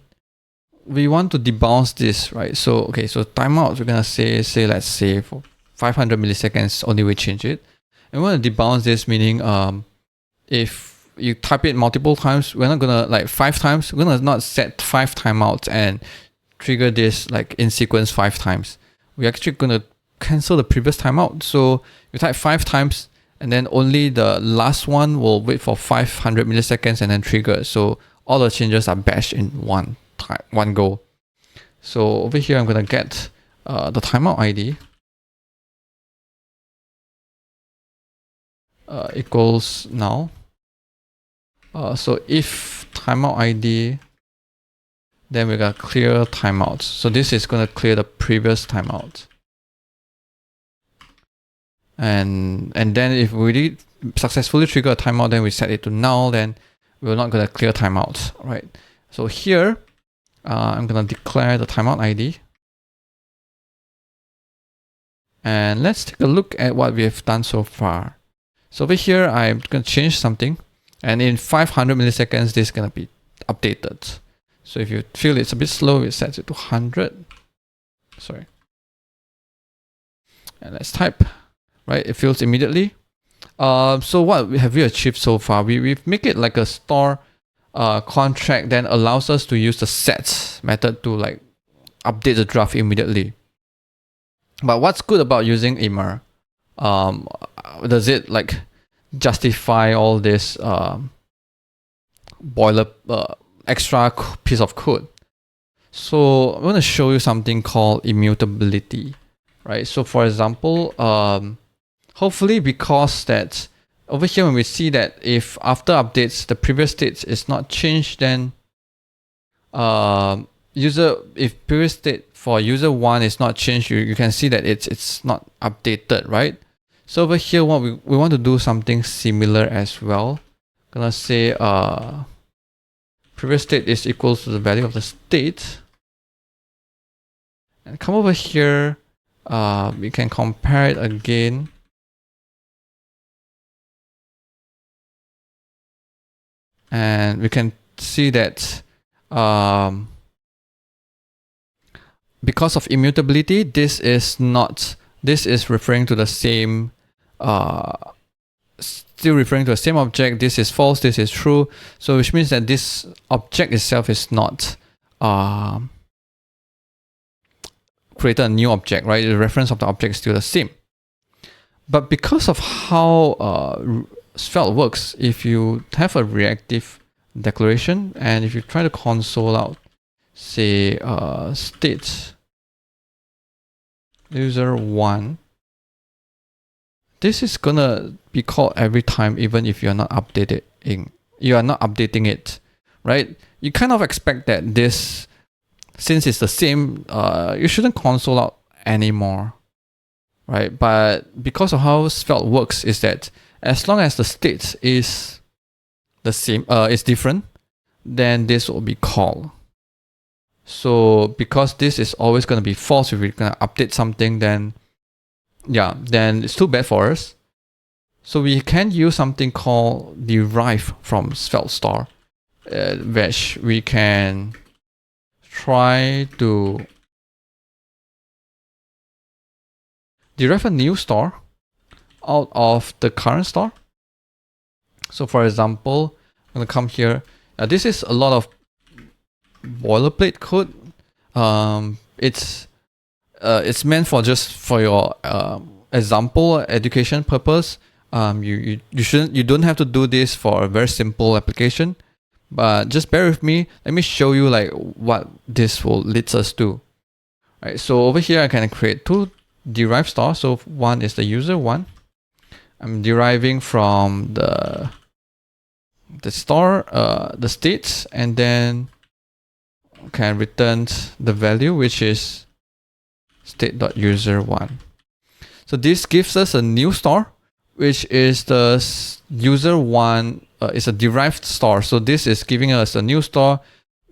we want to debounce this, right? So okay, so timeout, we're gonna say let's say for 500 milliseconds only we change it, and we want to debounce this, meaning if you type it multiple times, we're not gonna like 5 times. We're gonna not set 5 timeouts and trigger this like in sequence 5 times. We're actually gonna cancel the previous timeout. So you type 5 times, and then only the last one will wait for 500 milliseconds and then trigger. So all the changes are batched in one go. So over here, I'm gonna get the timeout ID equals null. So if timeout ID, then we're gonna clear timeouts. So this is gonna clear the previous timeout. And then if we did successfully trigger a timeout, then we set it to null, then we're not gonna clear timeout, right? So here, I'm gonna declare the timeout ID. And let's take a look at what we have done so far. So over here, I'm gonna change something, and in 500 milliseconds, this is gonna be updated. So if you feel it's a bit slow, we set it to 100. Sorry. And let's type, right? It fills immediately. So what have we achieved so far? We've made it like a store contract, then allows us to use the set method to like update the draft immediately. But what's good about using immer? Does it like justify all this extra piece of code. So I'm going to show you something called immutability, right? So for example, hopefully because that over here when we see that if after updates the previous state is not changed, then if previous state for user 1 is not changed, you can see that it's not updated, right? So over here, what we want to do something similar as well. I'm gonna say previous state is equals to the value of the state, and come over here. We can compare it again. And we can see that because of immutability, this is referring to the same, still referring to the same object. This is false, this is true. So which means that this object itself is not created a new object, right? The reference of the object is still the same. But because of how Svelte works, if you have a reactive declaration and if you try to console out, say state user 1, this is gonna be called every time, even if you're not updating it, right? You kind of expect that this, since it's the same, you shouldn't console out anymore, right? But because of how Svelte works is that as long as the state is the same, is different, then this will be called. So because this is always going to be false, if we're going to update something, then then it's too bad for us. So we can use something called derive from Svelte star, which we can try to derive a new star out of the current star. So for example, I'm going to come here. This is a lot of boilerplate code. It's meant for just for your example education purpose. You don't have to do this for a very simple application, but just bear with me. Let me show you like what this will leads us to. Right. So over here I can create two derived stars. So one is the user 1. I'm deriving from the star, the states, and then can return the value, which is state.user1. So this gives us a new star, which is the user 1 is a derived star. So this is giving us a new star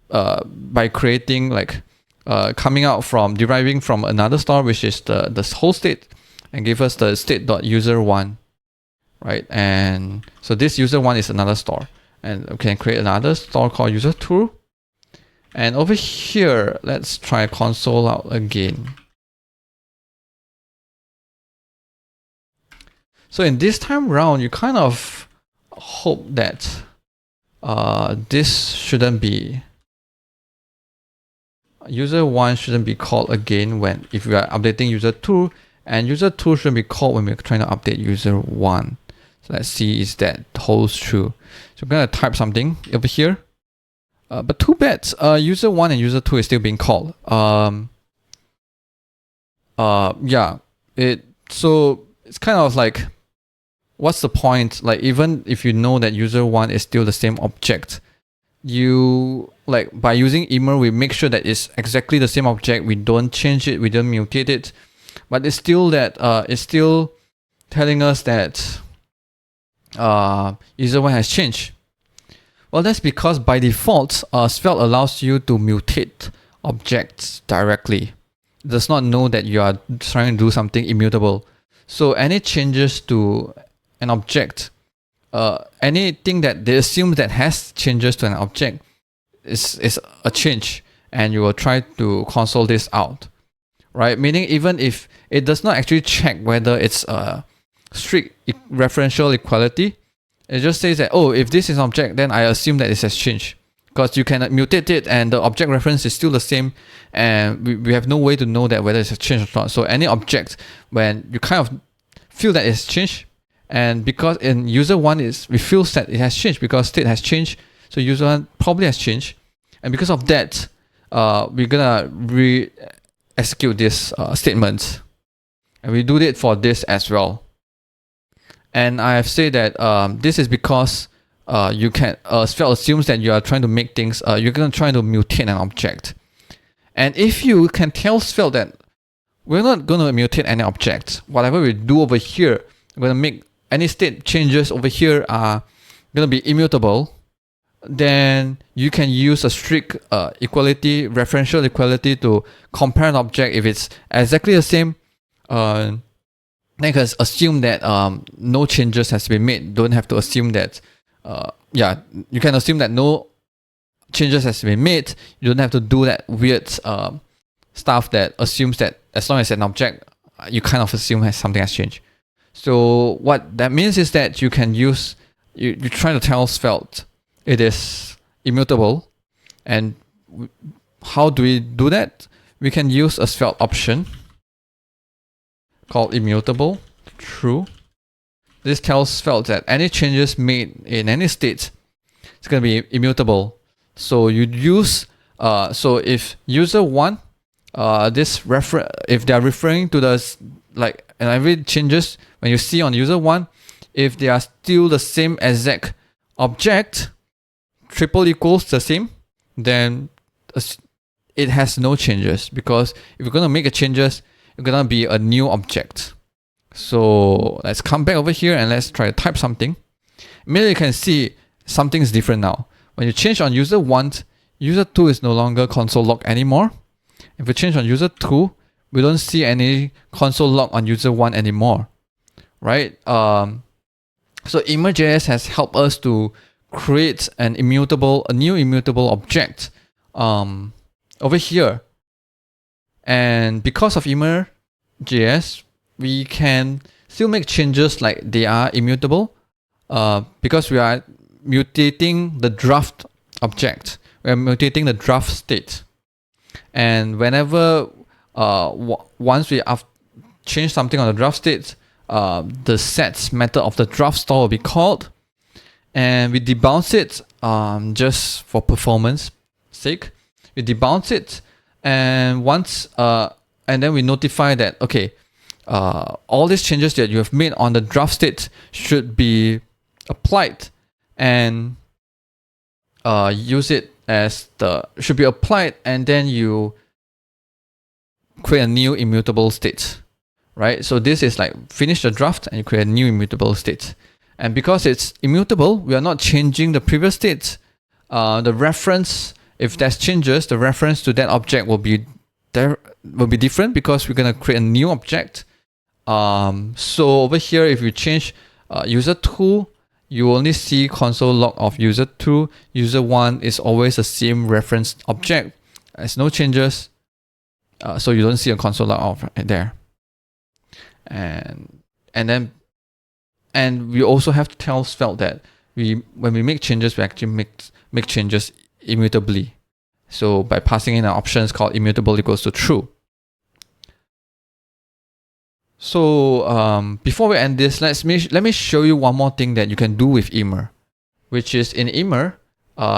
by creating like deriving from another star, which is the whole state, and give us the state.user1. Right, and so this user 1 is another star, and we can create another star called user 2. And over here, let's try console out again. So in this time round, you kind of hope that this shouldn't be, user 1 shouldn't be called again if we are updating user 2, and user 2 shouldn't be called when we're trying to update user 1. So let's see if that holds true. So I'm going to type something over here. But too bad, user 1 and user 2 is still being called. So it's kind of like, what's the point? Like, even if you know that user 1 is still the same object, you like by using immer, we make sure that it's exactly the same object. We don't change it, we don't mutate it, but it's still that it's still telling us that user 1 has changed. Well, that's because by default, Svelte allows you to mutate objects directly. It does not know that you are trying to do something immutable. So any changes to an object, anything that they assume that has changes to an object is a change, and you will try to console this out, right? Meaning even if it does not actually check whether it's a strict referential equality, it just says that, oh, if this is an object, then I assume that it has changed, because you can mutate it and the object reference is still the same, and we have no way to know that whether it's a change or not. So any object, when you kind of feel that it's changed, And because in user 1 we feel that it has changed because state has changed, so user 1 probably has changed. And because of that, we're gonna re-execute this statement. And we do it for this as well. And I have said that this is because you can Svelte assumes that you are trying to make things, you're gonna try to mutate an object. And if you can tell Svelte that we're not gonna mutate any object, whatever we do over here, we're gonna make any state changes over here are gonna be immutable, then you can use a strict equality, referential equality to compare an object. If it's exactly the same, then you can assume that no changes has been made. Don't have to assume that, you can assume that no changes has been made. You don't have to do that weird stuff that assumes that as long as an object, you kind of assume something has changed. So what that means is that you can use, you try to tell Svelte it is immutable. And how do we do that? We can use a Svelte option called immutable true. This tells Svelte that any changes made in any state is going to be immutable. So you use, so if user 1, if they are referring to the, like, and every changes when you see on user 1, if they are still the same exact object, triple equals the same, then it has no changes, because if you're going to make a changes, it's going to be a new object. So let's come back over here and let's try to type something. Immediately you can see something is different now. When you change on user 1, user 2 is no longer console log anymore. If we change on user 2, we don't see any console log on user 1 anymore, right? So Immer.js has helped us to create a new immutable object over here. And because of Immer.js, we can still make changes like they are immutable because we are mutating the draft object. We are mutating the draft state. And whenever once we have changed something on the draft state, the sets method of the draft store will be called, and we debounce it just for performance sake. We debounce it, and once and then we notify that, okay, all these changes that you have made on the draft state should be applied, and use it as should be applied, and then you create a new immutable state, right? So this is like finish the draft and you create a new immutable state. And because it's immutable, we are not changing the previous state. The reference, if there's changes, the reference to that object will be different because we're gonna create a new object. So over here, if you change user 2, you only see console log of user 2. User 1 is always the same reference object. There's no changes. So you don't see a console log of it there. And we also have to tell Svelte that when we make changes, we actually make changes immutably. So by passing in an options called immutable equals to true. So before we end this, let me show you one more thing that you can do with Immer, which is in Immer,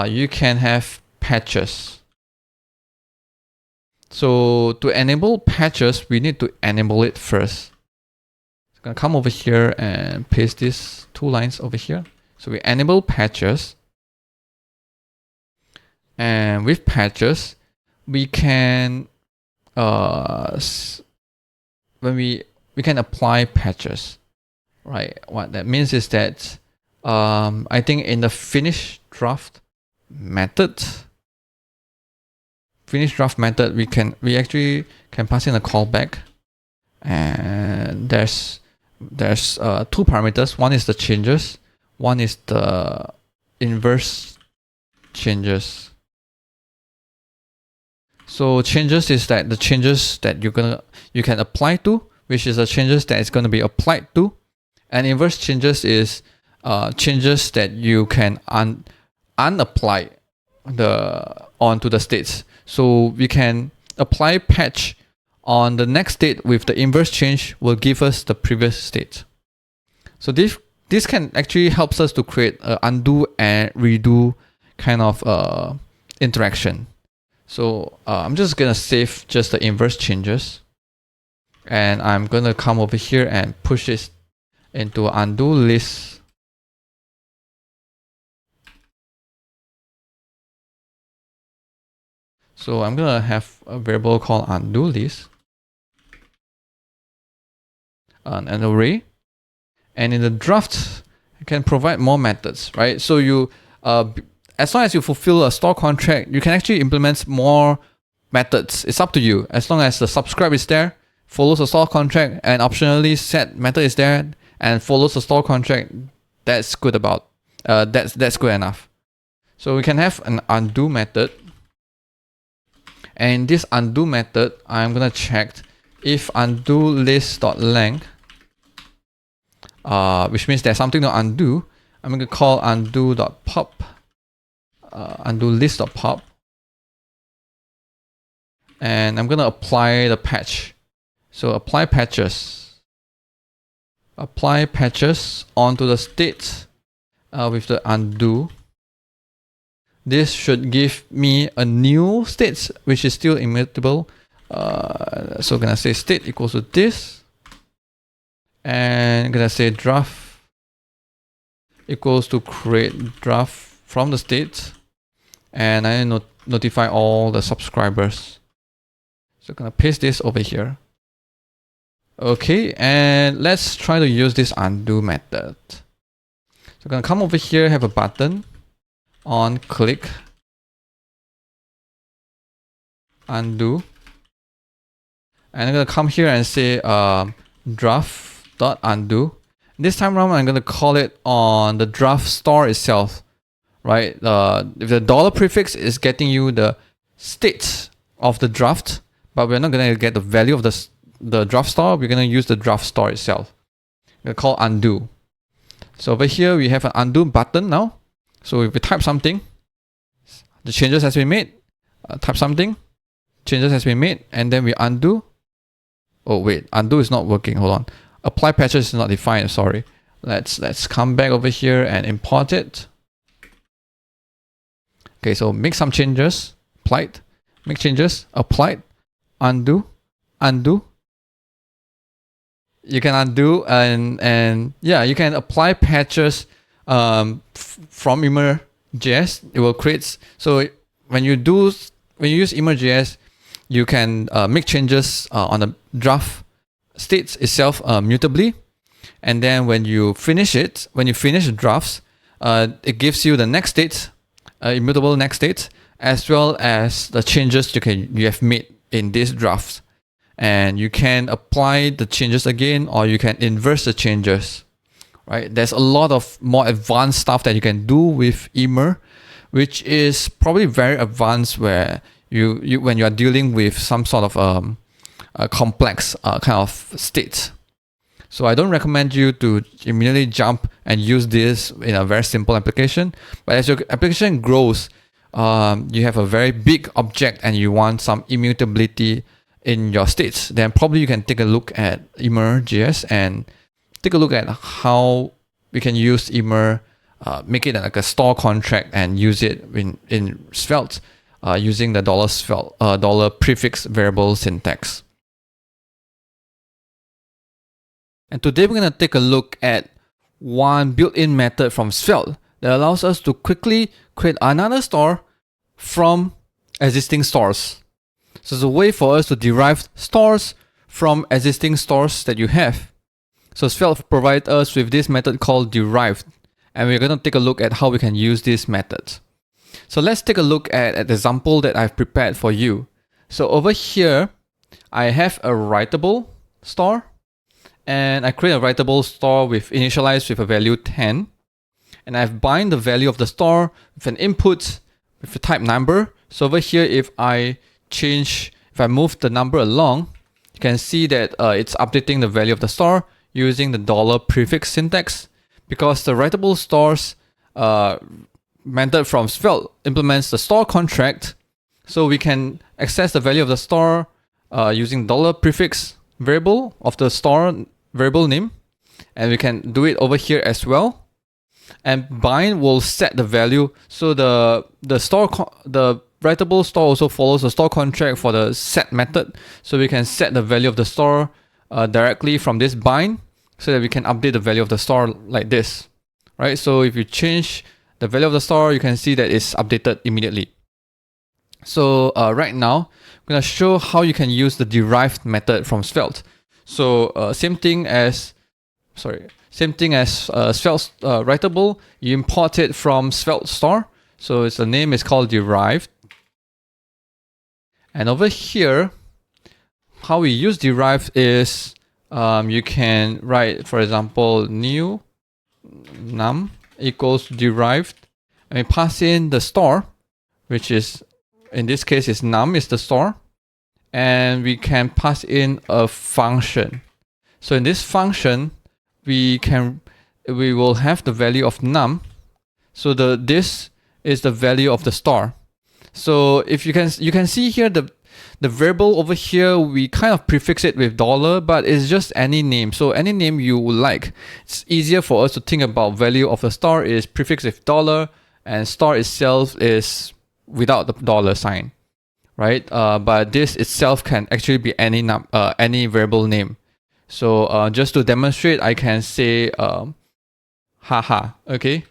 you can have patches. So to enable patches, we need to enable it first. I'm gonna come over here and paste these 2 lines over here. So we enable patches, and with patches, we can we can apply patches, right? What that means is that I think in the finish draft method, we actually can pass in a callback, and there's 2 parameters. One is the changes, one is the inverse changes. So changes is that the changes that you can apply to, which is the changes that is going to be applied to, and inverse changes is changes that you can unapply onto the states. So we can apply patch on the next state with the inverse change will give us the previous state. So this can actually helps us to create a undo and redo kind of interaction. So I'm just gonna save just the inverse changes, and I'm gonna come over here and push this into undo list. So I'm gonna have a variable called undo list, an array, and in the draft you can provide more methods, right? So you as long as you fulfill a store contract, you can actually implement more methods. It's up to you. As long as the subscribe is there, follows the store contract, and optionally set method is there and follows the store contract, that's good about that's good enough. So we can have an undo method, and this undo method, I'm gonna check if undo list.length, which means there's something to undo. I'm gonna call undo.pop, undo list.pop, and I'm gonna apply the patch. So apply patches onto the state with the undo. This should give me a new state which is still immutable. So I'm gonna say state equals to this, and I'm gonna say draft equals to create draft from the state, and I notify all the subscribers. So I'm gonna paste this over here. Okay, and let's try to use this undo method. So I'm gonna come over here, have a button on click undo, and I'm gonna come here and say draft.undo. This time around, I'm gonna call it on the draft store itself, right? If the dollar prefix is getting you the state of the draft, but we're not gonna get the value of the draft store, we're gonna use the draft store itself. We're gonna call undo. So over here we have an undo button now. So if we type something, the changes has been made. Type something, changes has been made, and then we undo. Oh wait, undo is not working. Hold on. Apply patches is not defined. Sorry. Let's come back over here and import it. Okay, so make some changes. Applied. Make changes. Applied. Undo. Undo. You can undo and yeah, you can apply patches from Immer.js. It will create. So when you use Immer.js, you can make changes on the draft states itself mutably, and then when you finish the drafts, it gives you the next state, immutable next state, as well as the changes you have made in these drafts. And you can apply the changes again, or you can inverse the changes, right? There's a lot of more advanced stuff that you can do with Immer, which is probably very advanced where you when you are dealing with some sort of a complex kind of state. So I don't recommend you to immediately jump and use this in a very simple application. But as your application grows, you have a very big object and you want some immutability in your states, then probably you can take a look at Immer.js and take a look at how we can use Immer, make it like a store contract and use it in Svelte using the dollar prefix variable syntax. And today we're going to take a look at one built-in method from Svelte that allows us to quickly create another store from existing stores. So it's a way for us to derive stores from existing stores that you have. So Svelte provides us with this method called derive, and we're going to take a look at how we can use this method. So let's take a look at an example that I've prepared for you. So over here, I have a Writable store, and I create a Writable store with initialized with a value 10, and I've bind the value of the store with an input with a type number. So over here, if I move the number along, you can see that it's updating the value of the store using the dollar prefix syntax, because the Writable stores method from Svelte implements the store contract. So we can access the value of the store using dollar prefix variable of the store variable name. and we can do it over here as well. And bind will set the value. So the writable store also follows the store contract for the set method. So we can set the value of the store directly from this bind, so that we can update the value of the store like this, right? So if you change the value of the store, you can see that it's updated immediately. So right now, I'm gonna show how you can use the derived method from Svelte. So same thing as Svelte Writable. You import it from Svelte store. So the name is called derived. And over here, how we use derived is you can write, for example, new num equals derived, and we pass in the store, which is, in this case, is num is the store, and we can pass in a function. So in this function, we will have the value of num. So this is the value of the store. So if you can see here the variable over here, we kind of prefix it with $, but it's just any name. So any name you would like. It's easier for us to think about value of the store is prefixed with $, and store itself is without the $sign, right? But this itself can actually be any variable name. So just to demonstrate, I can say haha, okay?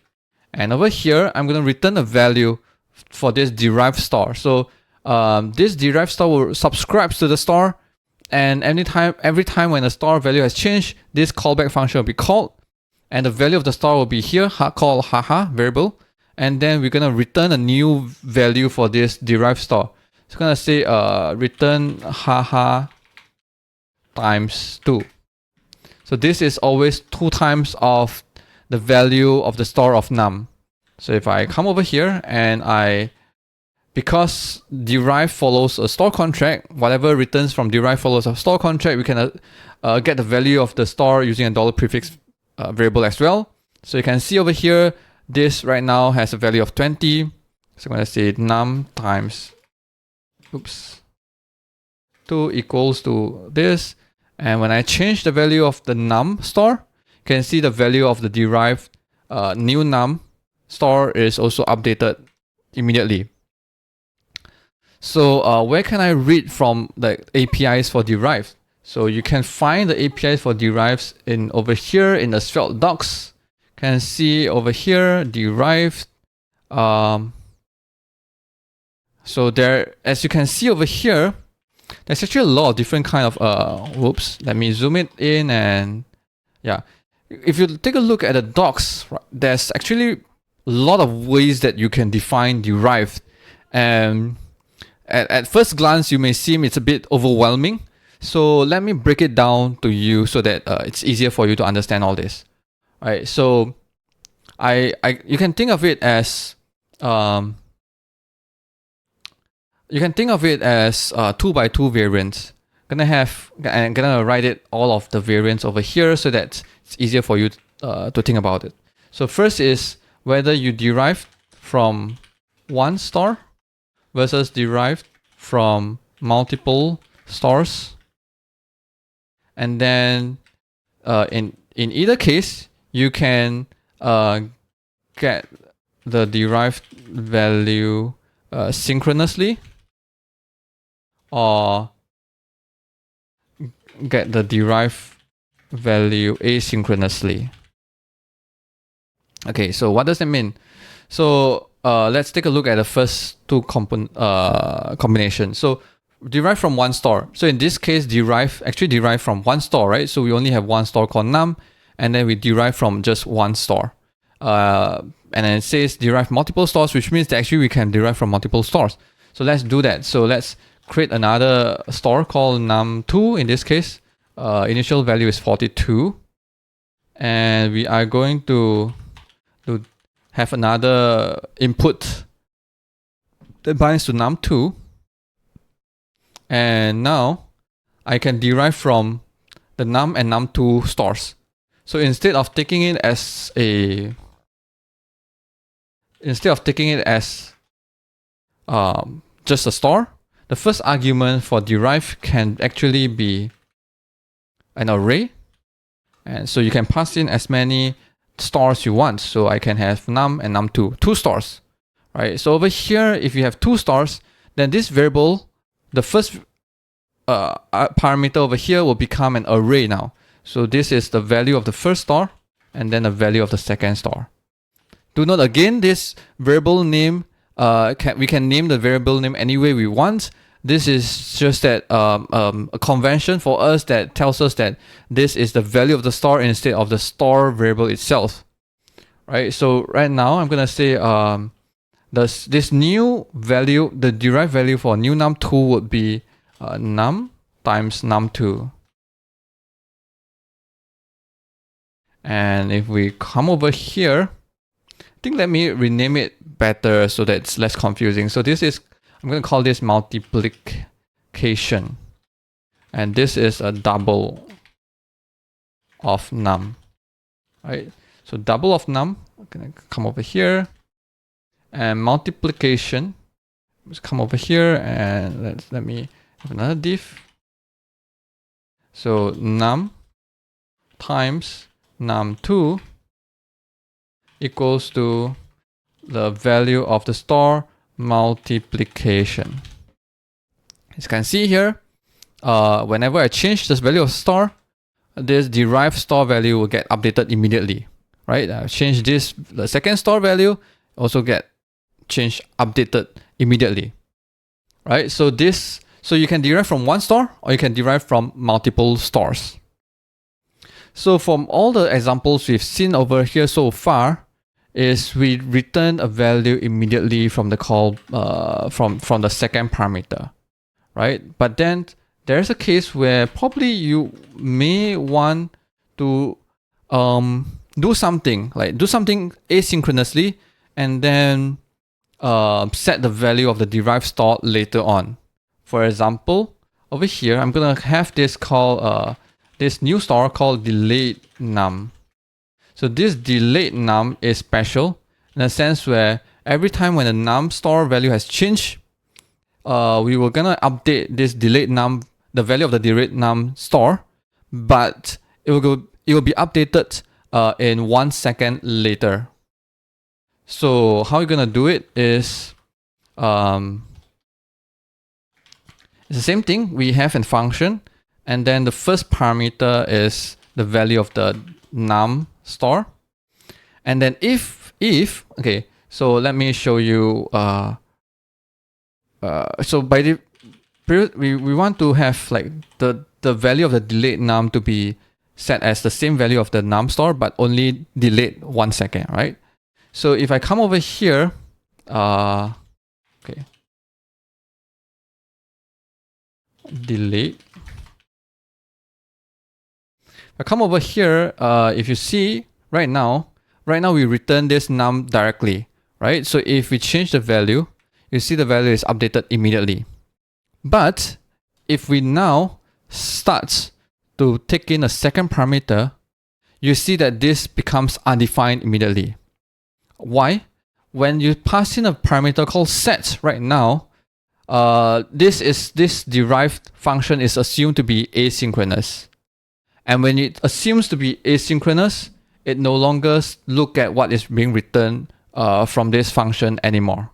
And over here, I'm going to return a value for this derived store. So this derived store will subscribe to the store, and every time when the store value has changed, this callback function will be called, and the value of the store will be here, called haha variable, and then we're gonna return a new value for this derived store. It's gonna say return haha times 2. So this is always 2 times of the value of the store of num. So if I come over here and because derived follows a store contract, whatever returns from derived follows a store contract, we can get the value of the store using a $, prefix variable as well. So you can see over here, this right now has a value of 20. So I'm going to say num times 2 equals to this. And when I change the value of the num store, you can see the value of the derived new num store is also updated immediately. So where can I read from the APIs for derived? So you can find the APIs for derives over here in the Svelte docs. You can see over here derived. So there, as you can see over here, there's actually a lot of different kind of let me zoom it in, and yeah, if you take a look at the docs, there's actually a lot of ways that you can define derived. And at first glance, you may seem it's a bit overwhelming. So let me break it down to you so that it's easier for you to understand all this. All right. So you can think of it as 2x2 variants. I'm gonna write it all of the variants over here so that it's easier for you to think about it. So first is whether you derive from one store versus derived from multiple stores. And then in either case, you can get the derived value synchronously, or get the derived value asynchronously. Okay, so what does that mean? So let's take a look at the first two combinations. So derive from one store. So in this case, actually derive from one store, right? So we only have one store called num, and then we derive from just one store. And then it says derive multiple stores, which means that actually we can derive from multiple stores. So let's do that. So let's create another store called num2 in this case. Initial value is 42. And we are going to have another input that binds to num2. And now I can derive from the num and num2 stores. So instead of taking it as just a store, the first argument for derive can actually be an array, And so you can pass in as many stars you want. So I can have num and num2, 2 stars, right? So over here, if you have 2 stars, then this variable, the first parameter over here will become an array now. So this is the value of the first star and then the value of the second star. Do note again, this variable name, we can name the variable name any way we want. This is just that a convention for us that tells us that this is the value of the star instead of the star variable itself, right? So right now I'm gonna say this new value, the derived value for new num2 would be num times num2. And if we come over here, I think let me rename it better so that it's less confusing. So this is, I'm going to call this multiplication. And this is a double of num, right? So double of num, I'm going to come over here, and multiplication, let's come over here and let me have another div. So num times num2 equals to the value of the star multiplication. As you can see here, whenever I change this value of star, this derived star value will get updated immediately, right? I change this, the second star value also get changed, updated immediately, right? So you can derive from 1 star or you can derive from multiple stars. So from all the examples we've seen over here so far, is we return a value immediately from the call from the second parameter, right? But then there's a case where probably you may want to do something asynchronously and then set the value of the derived star later on. For example, over here I'm gonna have this call this new star called delayed num. So this delayed num is special in a sense where every time when the num star value has changed, we were gonna update this delayed num, the value of the delayed num star, but it will be updated in 1 second later. So how you're gonna do it is it's the same thing. We have a function, and then the first parameter is the value of the num star, and then if okay, so let me show you. So by the we want to have like the value of the delayed num to be set as the same value of the num star, but only delayed 1 second, right? So if I come over here, okay, delayed. I come over here, if you see right now we return this num directly, right? So if we change the value, you see the value is updated immediately. But if we now start to take in a second parameter, you see that this becomes undefined immediately. Why? When you pass in a parameter called set right now, this derived function is assumed to be asynchronous. And when it assumes to be asynchronous, it no longer look at what is being returned from this function anymore.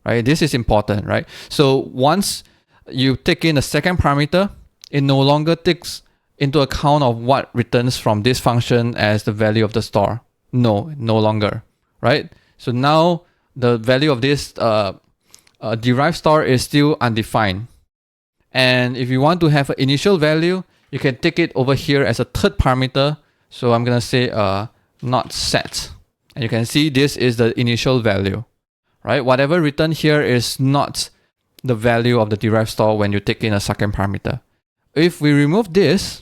Right? This is important, right? So once you take in a second parameter, it no longer takes into account of what returns from this function as the value of the star. No longer, right? So now the value of this derived star is still undefined. And if you want to have an initial value, you can take it over here as a third parameter. So I'm going to say not set. And you can see this is the initial value, right? Whatever returned here is not the value of the derived star when you take in a second parameter. If we remove this,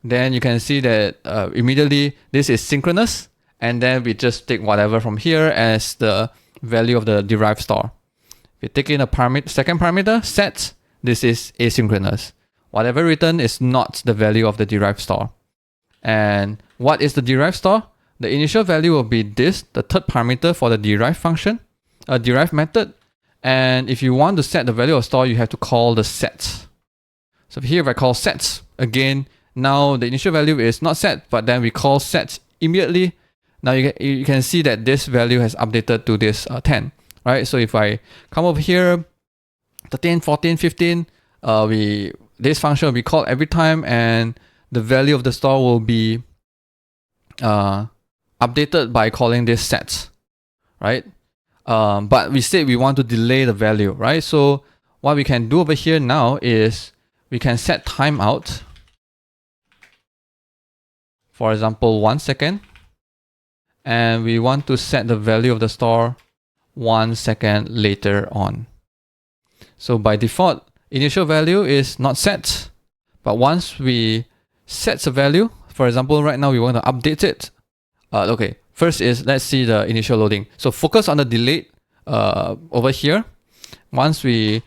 then you can see that immediately this is synchronous. And then we just take whatever from here as the value of the derived star. If you take in a second parameter, set, this is asynchronous. Whatever returned is not the value of the derived star. And what is the derived star? The initial value will be this, the third parameter for the derived function, a derived method. And if you want to set the value of star, you have to call the set. So here if I call set, again, Now the initial value is not set, but then we call set immediately. Now you can see that this value has updated to this 10, right? So if I come over here, 13, 14, 15, this function will be called every time, and the value of the store will be updated by calling this set, right? But we said we want to delay the value, right? So what we can do over here now is we can set timeout. For example, 1 second. And we want to set the value of the store 1 second later on. So by default, initial value is not set. But once we set a value, for example, right now we want to update it. Okay, first is let's see the initial loading. So focus on the delayed over here. Once we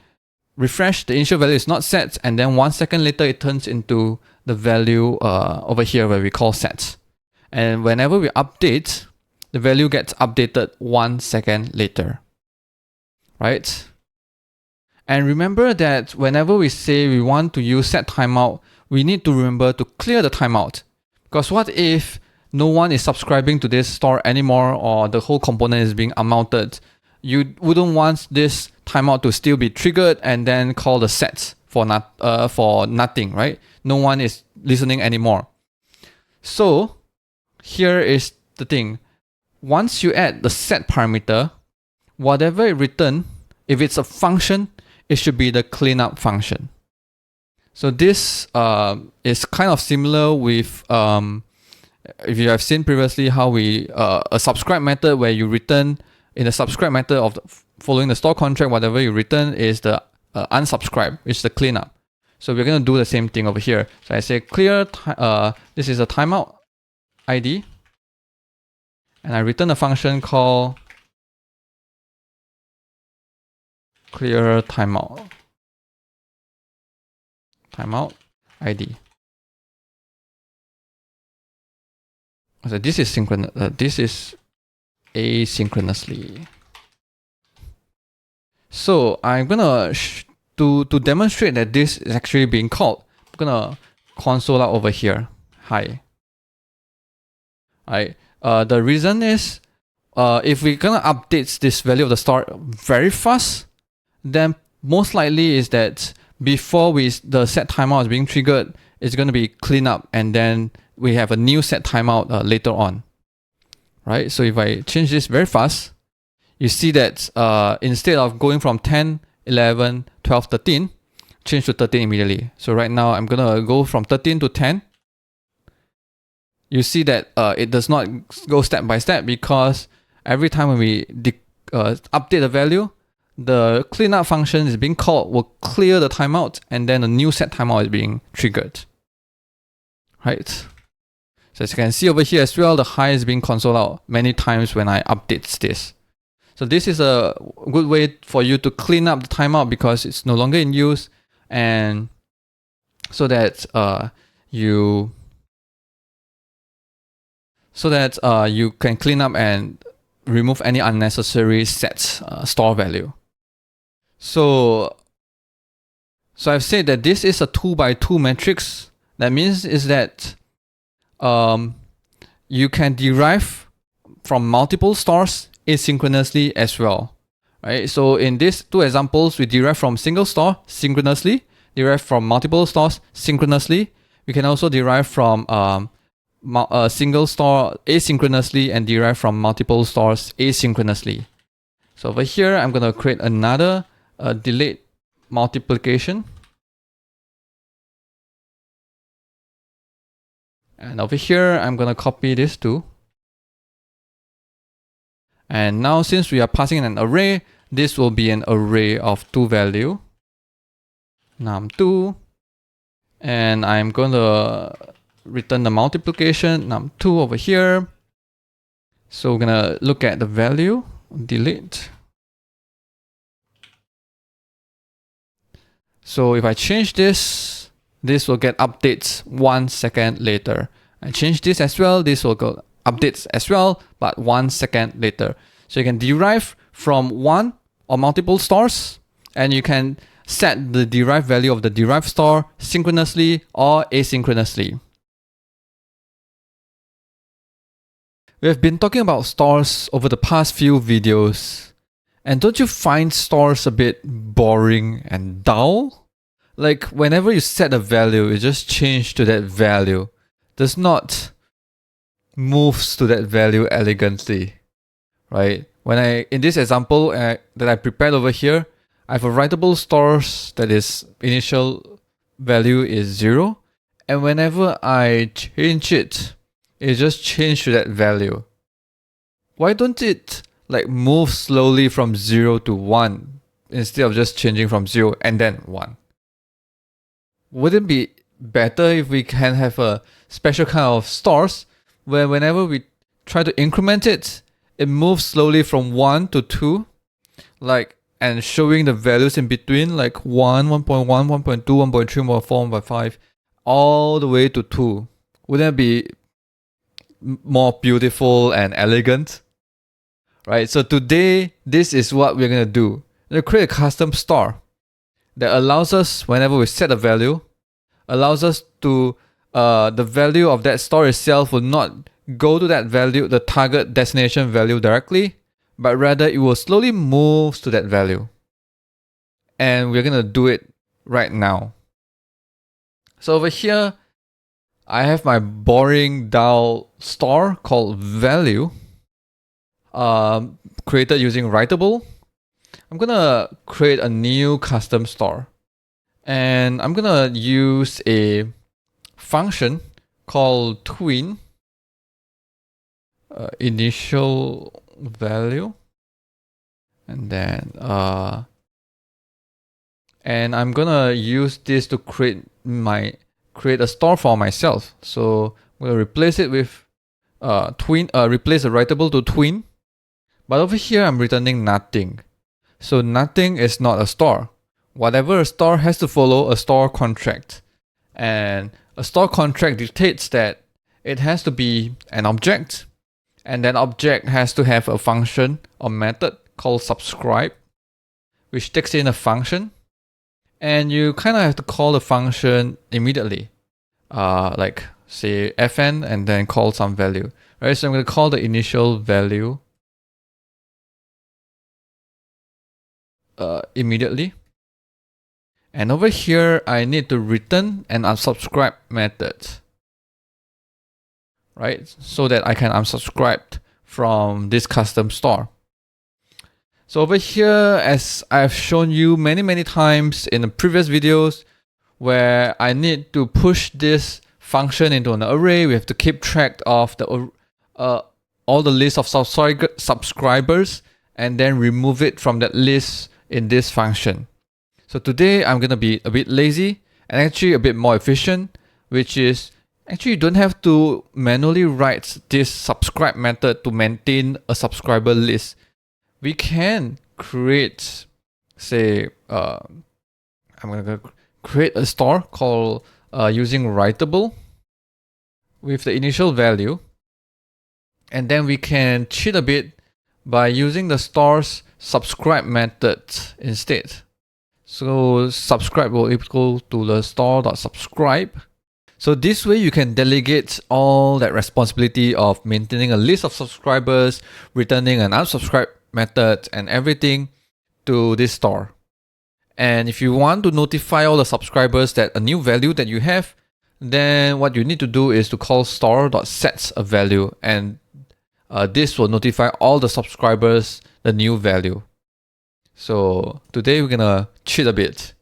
refresh, the initial value is not set, and then 1 second later it turns into the value over here where we call set. And whenever we update, the value gets updated 1 second later, right? And remember that whenever we say we want to use set timeout, we need to remember to clear the timeout. Because what if no one is subscribing to this store anymore, or the whole component is being unmounted? You wouldn't want this timeout to still be triggered and then call the set for nothing, right? No one is listening anymore. So here is the thing. Once you add the set parameter, whatever it returns, if it's a function, it should be the cleanup function. So this is kind of similar with, if you have seen previously how we, a subscribe method where you return, in the subscribe method of following the store contract, whatever you return is the unsubscribe, it's the cleanup. So we're going to do the same thing over here. So I say clear, this is a timeout ID, and I return a function called clear timeout ID. So this is synchronous. This is asynchronously. So I'm gonna to demonstrate that this is actually being called, I'm gonna console out over here. Hi. Alright. The reason is, if we're gonna update this value of the store very fast, then most likely is that before the set timeout is being triggered, it's gonna be cleanup, and then we have a new set timeout later on. Right? So if I change this very fast, you see that instead of going from 10, 11, 12, 13, change to 13 immediately. So right now I'm gonna go from 13 to 10. You see that it does not go step by step, because every time when we update the value, the cleanup function is being called, will clear the timeout, and then a new set timeout is being triggered. Right? So as you can see over here as well, the high is being console out many times when I update this. So this is a good way for you to clean up the timeout because it's no longer in use, and so that you can clean up and remove any unnecessary set store value. So I've said that this is a 2x2 matrix. That means is that you can derive from multiple stores asynchronously as well, right? So in these two examples, we derive from single store synchronously, derive from multiple stores synchronously. We can also derive from a single store asynchronously and derive from multiple stores asynchronously. So over here, I'm going to create another delayed multiplication. And over here, I'm going to copy this too. And now since we are passing in an array, this will be an array of 2 value, num2. And I'm going to return the multiplication, num2 over here. So we're going to look at the value, delete. So if I change this, this will get updates 1 second later. I change this as well, this will go updates as well, but 1 second later. So you can derive from one or multiple stores, and you can set the derived value of the derived store synchronously or asynchronously. We have been talking about stores over the past few videos, and don't you find stores a bit boring and dull? Like whenever you set a value, it just changes to that value, does not moves to that value elegantly, right? In this example that I prepared over here, I have a writable stores that is initial value is 0, and whenever I change it, it just changes to that value. Why don't it like move slowly from 0 to 1 instead of just changing from 0 and then 1? Wouldn't it be better if we can have a special kind of stores where whenever we try to increment it, it moves slowly from 1 to 2, and showing the values in between, like 1, 1.1, 1.2, 1.3, 1.4, 1.5, all the way to 2. Wouldn't it be more beautiful and elegant? Right, so today, this is what we're going to do. We're going to create a custom store that allows us, whenever we set a value, allows us to, the value of that store itself will not go to that value, the target destination value directly, but rather it will slowly move to that value. And we're going to do it right now. So over here, I have my boring dull store called value, created using Writable. I'm going to create a new custom store. And I'm going to use a function called tween, initial value, and then and I'm gonna use this to create a store for myself. So I'm gonna replace it with tween, replace the writable to tween. But over here I'm returning nothing. So nothing is not a store. Whatever a store has to follow a store contract. And a store contract dictates that it has to be an object, and that object has to have a function or method called subscribe, which takes in a function, and you kind of have to call the function immediately, like say fn and then call some value, right? So I'm going to call the initial value immediately, and over here I need to return an unsubscribe method, right? So that I can unsubscribe from this custom store. So over here, as I've shown you many times in the previous videos, where I need to push this function into an array, we have to keep track of the all the list of subscribers and then remove it from that list in this function. So today I'm gonna be a bit lazy and actually a bit more efficient, which is actually you don't have to manually write this subscribe method to maintain a subscriber list. We can create, say, I'm gonna create a store called using Writable with the initial value, and then we can cheat a bit by using the store's subscribe method instead. So subscribe will equal to the store.subscribe. So this way you can delegate all that responsibility of maintaining a list of subscribers, returning an unsubscribe method and everything to this store. And if you want to notify all the subscribers that a new value that you have, then what you need to do is to call store.sets a value, and this will notify all the subscribers the new value. So today we're gonna cheat a bit,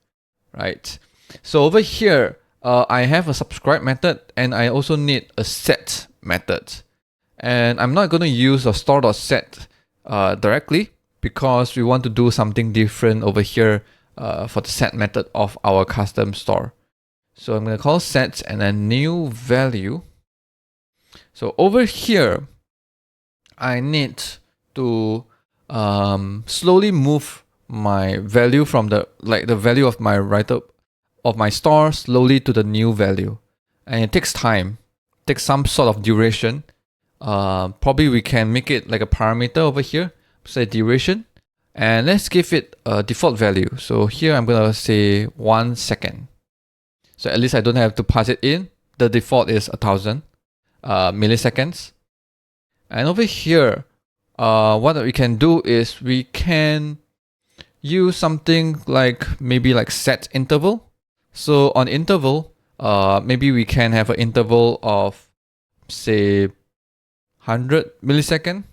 right? So over here, I have a subscribe method and I also need a set method. And I'm not gonna use a store.set directly because we want to do something different over here for the set method of our custom store. So I'm going to call set and a new value. So over here, I need to slowly move my value from the value of my of my store slowly to the new value, and it takes time, takes some sort of duration. Probably we can make it like a parameter over here, say duration, And let's give it a default value. So here I'm gonna say 1 second. So at least I don't have to pass it in. The default is 1000 milliseconds. And over here, what we can do is we can use something like maybe like set interval. So on interval, maybe we can have an interval of say 100 millisecond.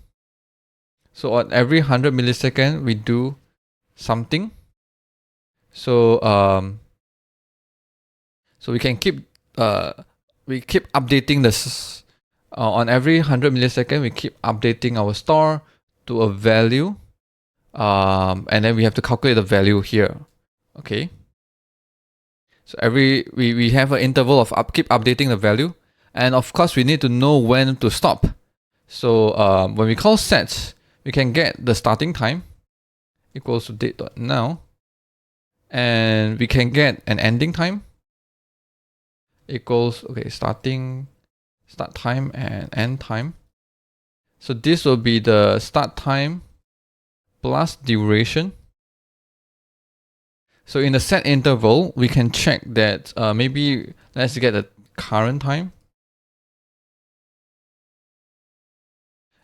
So on every 100 millisecond, we do something. So so we can keep updating this. On every 100 millisecond, we keep updating our store to a value. And then we have to calculate the value here. Okay. So we have an interval of keep updating the value. And of course, we need to know when to stop. So when we call set, we can get the starting time equals to date.now. And we can get an ending time equals, okay, start time and end time. So this will be the start time plus duration. So in the set interval, we can check that maybe let's get the current time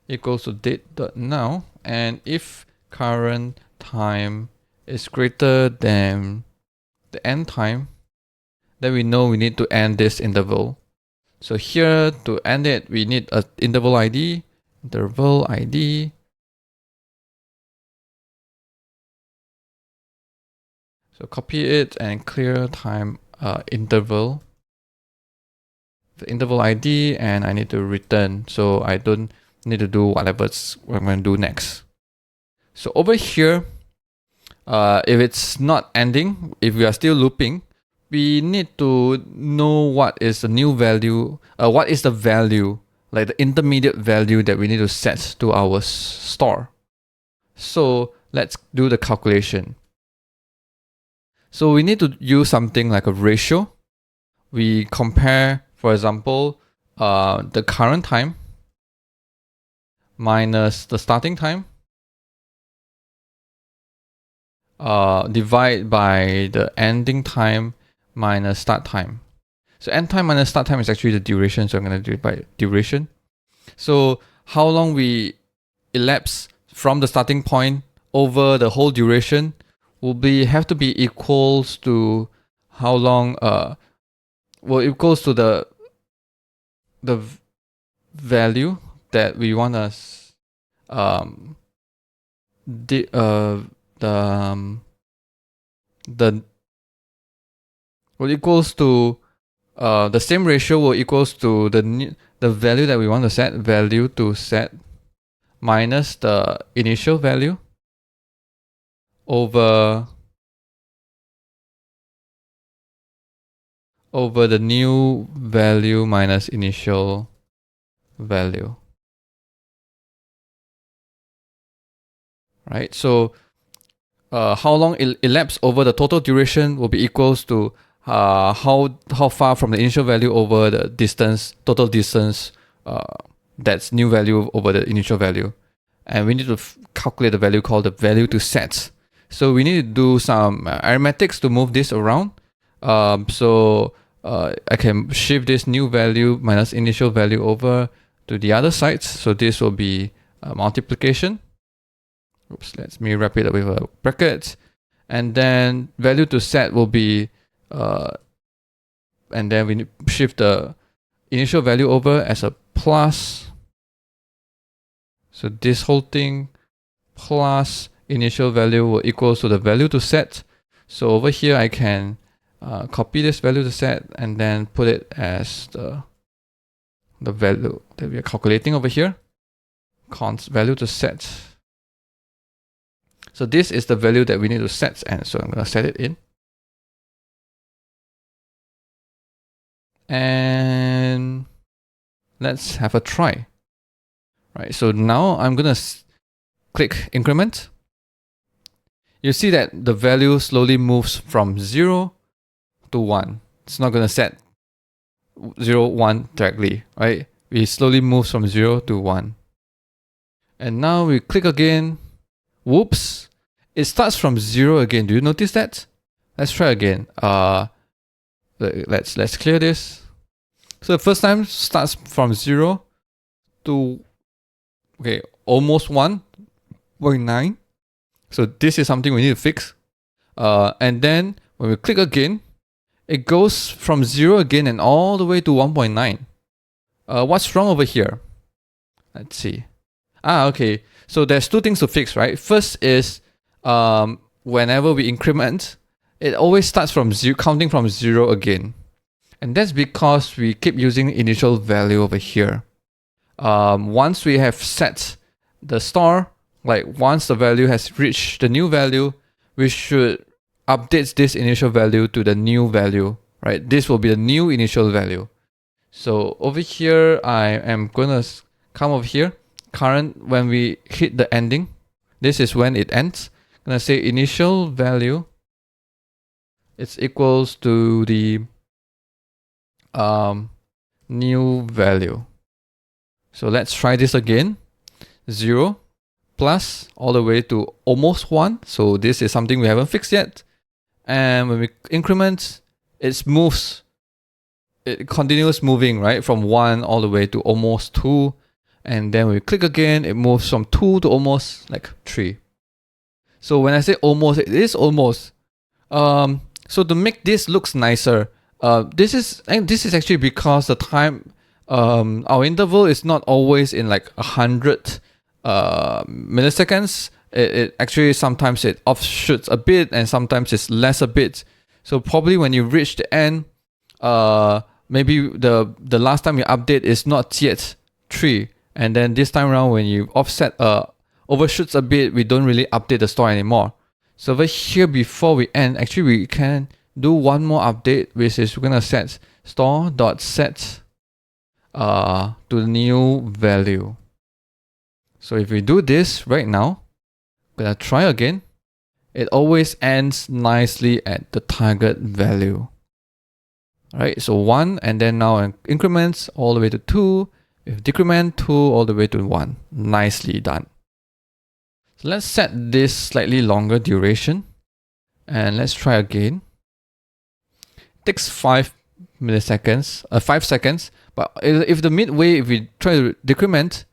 equals to date.now. And if current time is greater than the end time, then we know we need to end this interval. So here to end it, we need an interval ID. So copy it and clear time interval, the interval ID, and I need to return. So I don't need to do whatever I'm going to do next. So over here, if it's not ending, if we are still looping, we need to know what is the new value, what is the value, like the intermediate value that we need to set to our store. So let's do the calculation. So we need to use something like a ratio. We compare, for example, the current time minus the starting time divide by the ending time minus start time. So end time minus start time is actually the duration, so I'm going to do it by duration. So how long we elapse from the starting point over the whole duration will have to be equals to how long equals to the value that we want to will equals to the same ratio will equals to the value that we want to set, value to set minus the initial value over the new value minus initial value. Right? So how long elapsed over the total duration will be equals to how far from the initial value over the distance, total distance, that's new value over the initial value. And we need to calculate the value called the value to set. So we need to do some arithmetics to move this around. So I can shift this new value minus initial value over to the other sides. So this will be multiplication. Oops, let me wrap it up with a bracket. And then value to set will be, and then we shift the initial value over as a plus. So this whole thing plus initial value will equals to the value to set. So over here, I can copy this value to set and then put it as the value that we are calculating over here. Cont value to set. So this is the value that we need to set, and so I'm going to set it in. And let's have a try. Right, so now I'm going to click increment. You see that the value slowly moves from 0 to 1. It's not going to set 0, 1 directly, right? We slowly move from 0 to 1. And now we click again. Whoops, it starts from 0 again. Do you notice that? Let's try again. Let's clear this. So the first time starts from 0 to almost 1.9. So this is something we need to fix. And then when we click again, it goes from 0 again and all the way to 1.9. What's wrong over here? Let's see. Okay. So there's two things to fix, right? First is whenever we increment, it always starts from 0, counting from 0 again. And that's because we keep using initial value over here. Once we have set the store, like once the value has reached the new value, we should update this initial value to the new value, right? This will be the new initial value. So over here, I am gonna come over here. Current, when we hit the ending, this is when it ends. I'm gonna say initial value. It's equals to the new value. So let's try this again. 0 plus all the way to almost 1. So this is something we haven't fixed yet. And when we increment, it continues moving, right? From 1 all the way to almost 2. And then when we click again, it moves from 2 to almost like 3. So when I say almost, it is almost. So to make this looks nicer, this is actually because the time, our interval is not always in like 100 milliseconds. It actually sometimes it offshoots a bit and sometimes it's less a bit. So probably when you reach the end, maybe the last time you update is not yet 3, and then this time around when you offset overshoots a bit, we don't really update the store anymore. So over here, before we end, actually we can do one more update, which is we're gonna set store.set to the new value. So if we do this right now, I'm gonna try again. It always ends nicely at the target value. Alright, so 1, and then now increments all the way to 2, with decrement 2 all the way to 1. Nicely done. So let's set this slightly longer duration, and let's try again. It takes 5 seconds, but if the midway, if we try to decrement,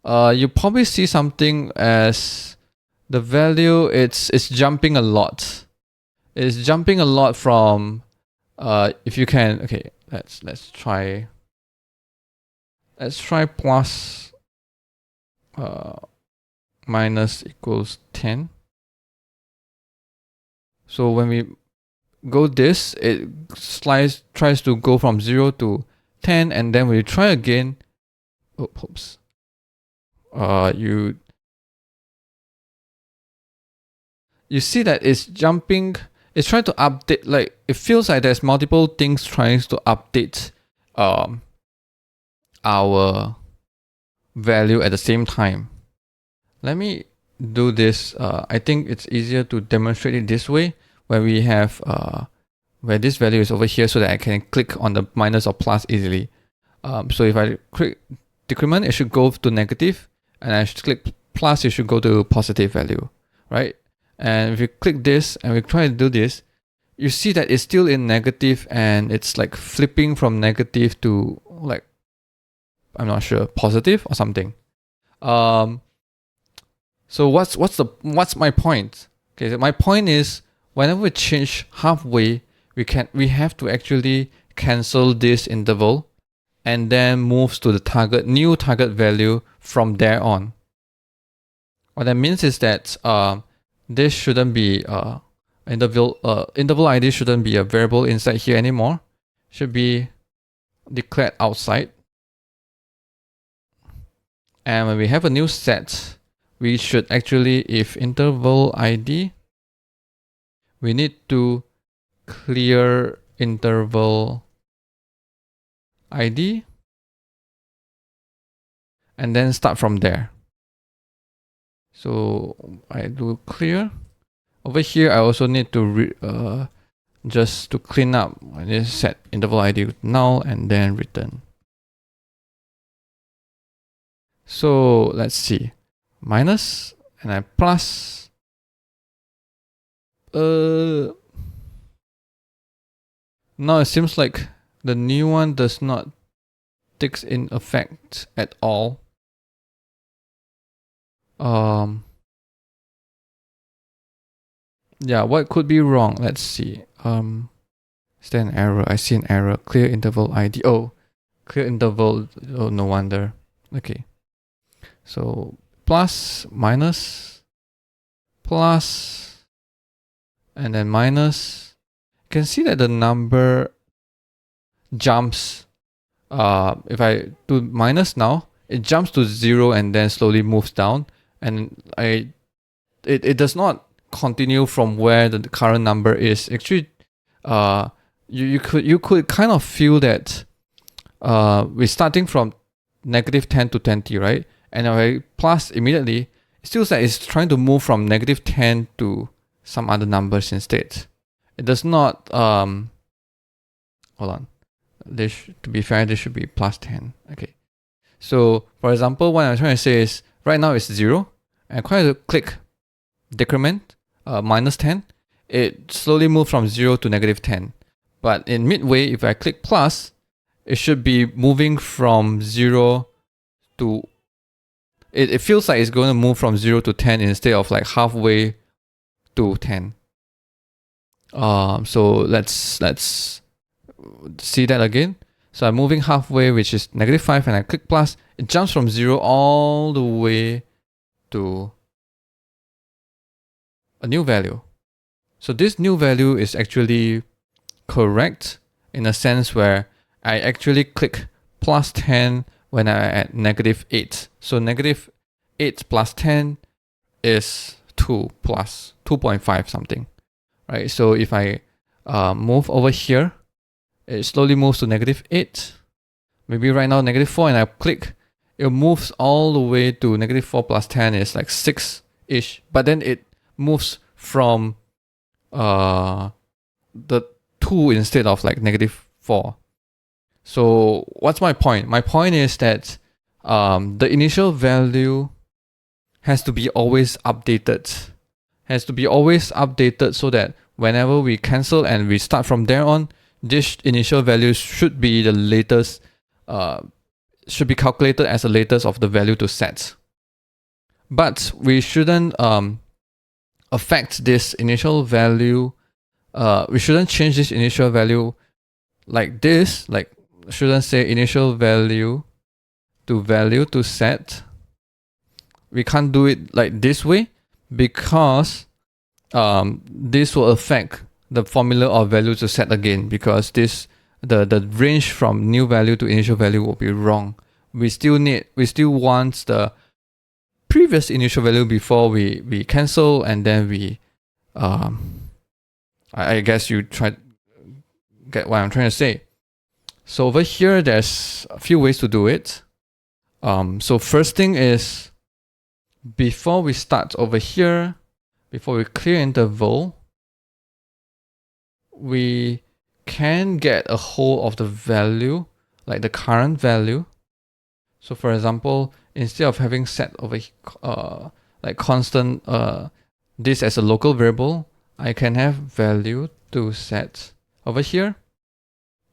you probably see something as the value, it's jumping a lot. It's jumping a lot from, if you can, okay, let's try plus minus equals 10. So when we go this, it tries to go from 0 to 10, and then when you try again, oops, you see that it's jumping, it's trying to update, like it feels like there's multiple things trying to update our value at the same time. Let me do this. I think it's easier to demonstrate it this way, where we have where this value is over here, so that I can click on the minus or plus easily. So if I click decrement, it should go to negative, and I should click plus, it should go to positive value, right? And if you click this and we try to do this, you see that it's still in negative, and it's like flipping from negative to, like, I'm not sure, positive or something. So what's my point? Okay, so my point is, whenever we change halfway, we have to actually cancel this interval and then moves to the new target value from there on. What that means is that this shouldn't be interval ID shouldn't be a variable inside here anymore. Should be declared outside. And when we have a new set, we should actually, if interval ID, we need to clear interval ID and then start from there. So I do clear. Over here, I also need to just to clean up, I just set interval ID with null and then return. So let's see, minus and I plus, Now it seems like the new one does not take in effect at all. Yeah, what could be wrong? Let's see. Is there an error? I see an error. Clear interval ID. Oh, clear interval. Oh, no wonder. Okay. So plus, minus, plus, and then minus. You can see that the number jumps. If I do minus now, it jumps to 0 and then slowly moves down. And it does not continue from where the current number is. Actually, you could kind of feel that we're starting from -10 to 20, right? And if I plus immediately, it feels like it's trying to move from -10 to some other numbers instead. It does not hold on. To be fair, this should be +10. Okay. So for example, what I'm trying to say is right now it's 0. And I try to click decrement -10. It slowly moves from 0 to -10. But in midway, if I click plus, it should be moving from 0 to... It feels like it's going to move from 0 to 10 instead of like halfway to 10. So let's see that again. So I'm moving halfway, which is -5, and I click plus. It jumps from 0 all the way to a new value. So this new value is actually correct in a sense where I actually click +10 when I at -8. So -8 plus 10 is 2 plus 2.5 something, right? So if I move over here, it slowly moves to -8. Maybe right now -4, and I click, it moves all the way to -4 plus 10 is like 6-ish. But then it moves from the 2 instead of like -4. So what's my point? My point is that the initial value has to be always updated. Has to be always updated so that whenever we cancel and we start from there on, this initial value should be the latest, should be calculated as the latest of the value to set. But we shouldn't affect this initial value. We shouldn't change this initial value like this. Like, shouldn't say initial value to set. We can't do it like this way because this will affect the formula of value to set again, because the range from new value to initial value will be wrong. We still want the previous initial value before we cancel, and then we I guess you get what I'm trying to say. So over here, there's a few ways to do it. So first thing is, before we start over here, before we clear interval, we can get a hold of the value, like the current value. So for example, instead of having set over like constant this as a local variable, I can have value to set over here.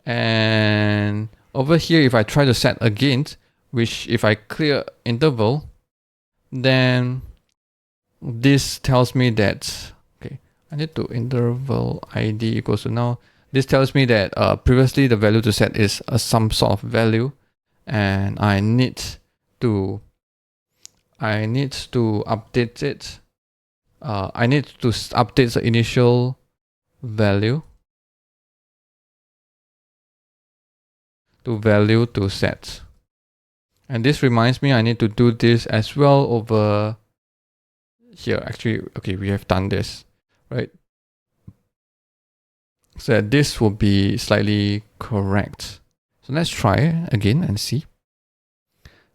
And over here, if I try to set again, which if I clear interval, then this tells me that, okay, I need to interval ID equals to now. This tells me that previously the value to set is some sort of value, and I need to update it. I need to update the initial value to value to set. And this reminds me I need to do this as well over here. Actually, okay, we have done this, right? So this will be slightly correct. So let's try again and see.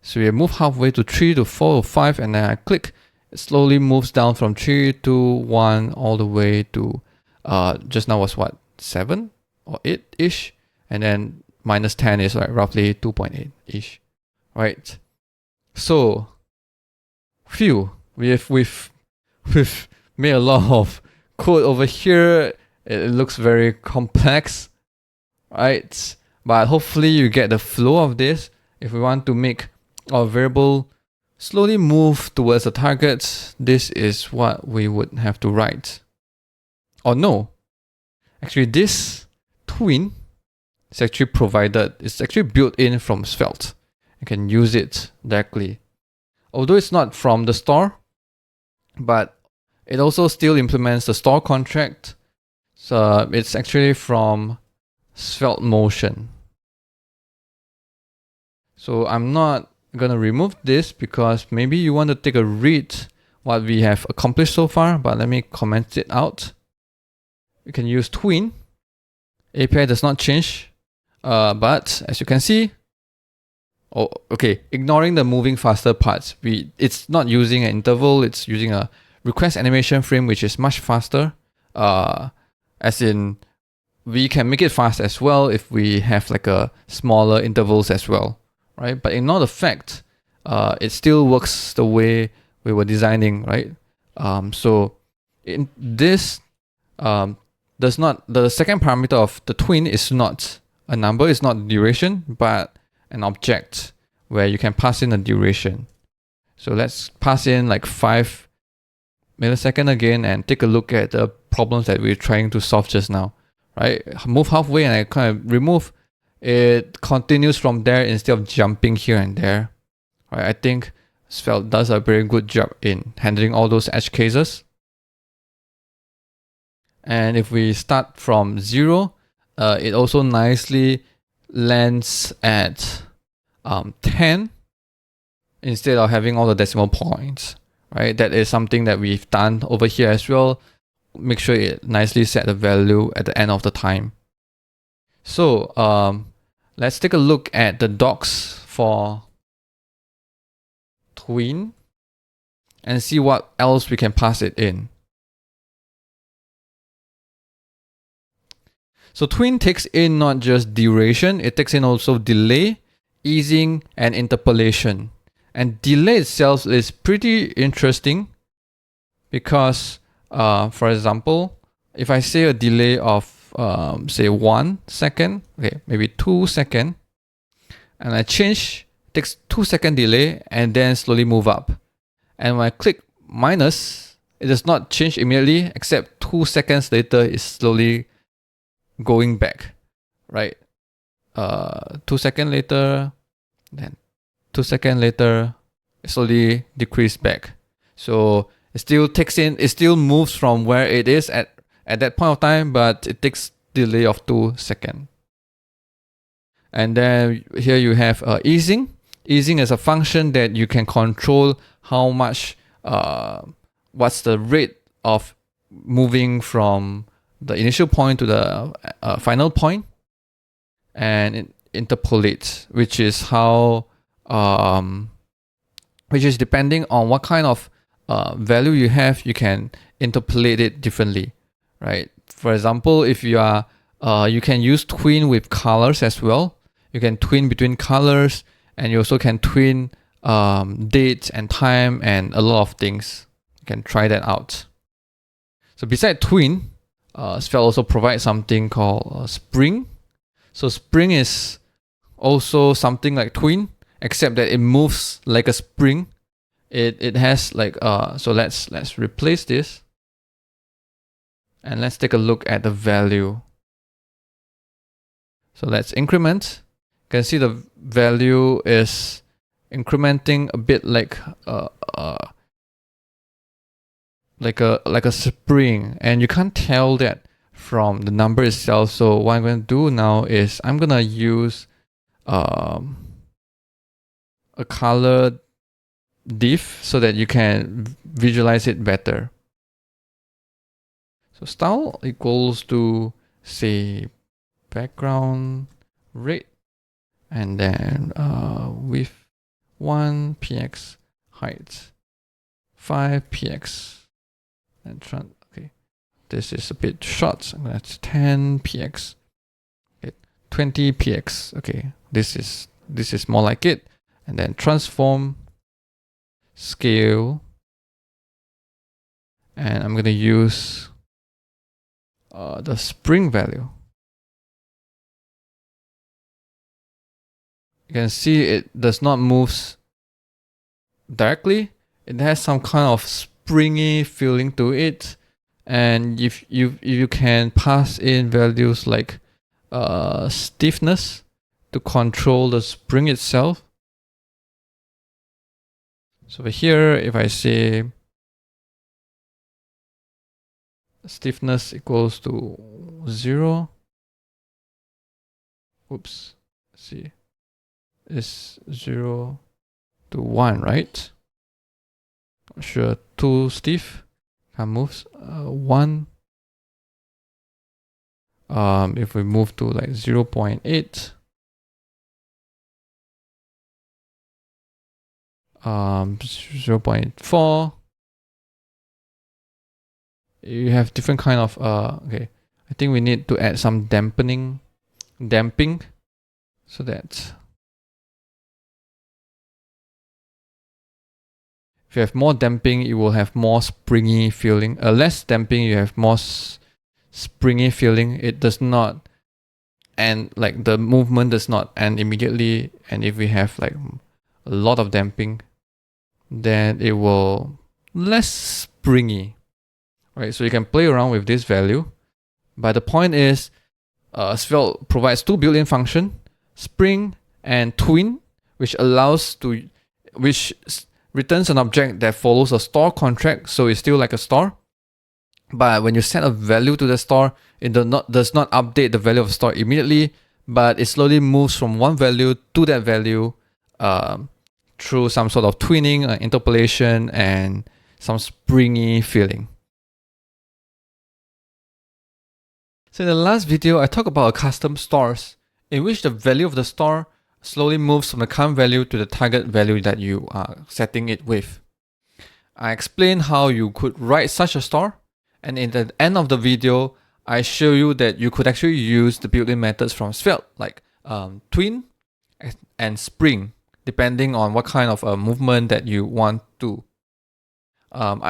So we move halfway to 3 to 4 to 5, and then I click. It slowly moves down from 3 to 1 all the way to just now was what, 7 or 8-ish, and then -10 is like roughly 2.8-ish, right? So, we've made a lot of code over here, it looks very complex, right? But hopefully you get the flow of this. If we want to make our variable slowly move towards the target, this is what we would have to write. Or no, actually this twin is actually provided, it's actually built in from Svelte. You can use it directly. Although it's not from the store, but it also still implements the store contract. So it's actually from Svelte Motion. So I'm not gonna remove this because maybe you want to take a read what we have accomplished so far, but let me comment it out. You can use twin. API does not change, but as you can see, ignoring the moving faster parts, it's not using an interval, it's using a request animation frame, which is much faster. As in, we can make it fast as well if we have like a smaller intervals as well, right? But ignore the fact, it still works the way we were designing, right? So in this, the second parameter of the twin is not a number, it's not duration, but an object where you can pass in a duration. So let's pass in like 5 milliseconds again and take a look at the problems that we're trying to solve just now, right? Move halfway and I kind of remove. It continues from there instead of jumping here and there. Right? I think Svelte does a very good job in handling all those edge cases. And if we start from 0, it also nicely lands at 10 instead of having all the decimal points, right? That is something that we've done over here as well. Make sure it nicely set the value at the end of the time. So let's take a look at the docs for twin and see what else we can pass it in. So twin takes in not just duration, it takes in also delay, easing, and interpolation. And delay itself is pretty interesting because, for example, if I say a delay of say 1 second, okay, maybe 2 seconds, and I change, takes 2 second delay and then slowly move up. And when I click minus, it does not change immediately, except 2 seconds later is slowly going back, right? 2 seconds later, then 2 seconds later, it slowly decrease back. So it still takes in, it still moves from where it is at that point of time, but it takes delay of 2 seconds. And then here you have easing. Easing is a function that you can control how much, what's the rate of moving from the initial point to the final point. And it interpolates, which is how, which is depending on what kind of value you have, you can interpolate it differently, right? For example, if you are, you can use twin with colors as well. You can twin between colors, and you also can twin date and time and a lot of things. You can try that out. So beside twin, Svelte also provides something called spring. So spring is also something like twin, except that it moves like a spring. It has like so let's replace this and let's take a look at the value. So let's increment. You can see the value is incrementing a bit like a spring, and you can't tell that from the number itself. So what I'm going to do now is I'm going to use a color diff so that you can visualize it better. So style equals to, say, background rate, and then width 1 px, height 5 px, and okay, this is a bit short. That's 10 px, okay, 20 px. Okay, this is more like it. And then transform, scale, and I'm going to use the spring value. You can see it does not move directly. It has some kind of springy feeling to it. And if you can pass in values like stiffness to control the spring itself. So over here, if I say stiffness equals to 0, oops, let's see, it's 0 to 1, right? Not sure, too stiff, can't move. 1. If we move to like 0.8, 0.4, you have different kind of okay. I think we need to add some damping, so that if you have more damping, you will have more springy feeling. Less damping, you have more springy feeling. It does not, and like the movement does not end immediately. And if we have like a lot of damping, then it will less springy, right? So you can play around with this value, but the point is, Svelte provides two built-in functions, spring and tween, which returns an object that follows a store contract, so it's still like a store. But when you set a value to the store, it does not update the value of the store immediately, but it slowly moves from one value to that value through some sort of tweening, interpolation, and some springy feeling. So in the last video, I talked about custom stores, in which the value of the store slowly moves from the current value to the target value that you are setting it with. I explained how you could write such a store, and in the end of the video, I show you that you could actually use the built-in methods from Svelte, like tween and spring, depending on what kind of movement that you want to.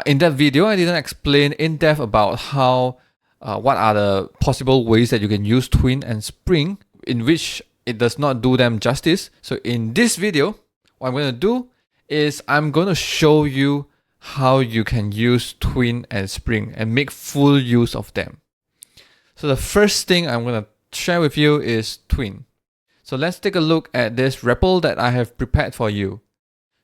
In that video, I didn't explain in depth about how what are the possible ways that you can use tween and spring, in which it does not do them justice. So in this video, what I'm going to do is I'm going to show you how you can use tween and spring and make full use of them. So the first thing I'm going to share with you is tween. So let's take a look at this REPL that I have prepared for you.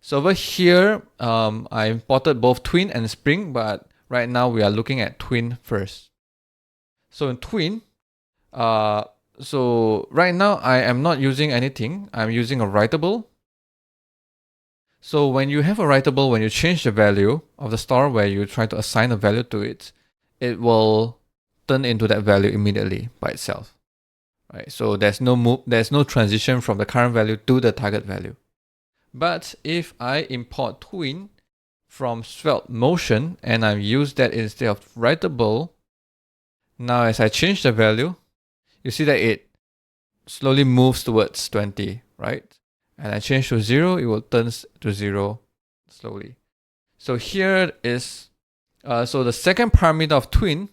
So over here, I imported both tween and spring, but right now we are looking at tween first. So in tween, so right now I am not using anything. I'm using a Writable. So when you have a Writable, when you change the value of the store where you try to assign a value to it, it will turn into that value immediately by itself. Right? So there's no transition from the current value to the target value. But if I import tween from Svelte Motion and I use that instead of Writable, now as I change the value, you see that it slowly moves towards 20, right? And I change to 0, it will turn to 0 slowly. So here is, so the second parameter of tween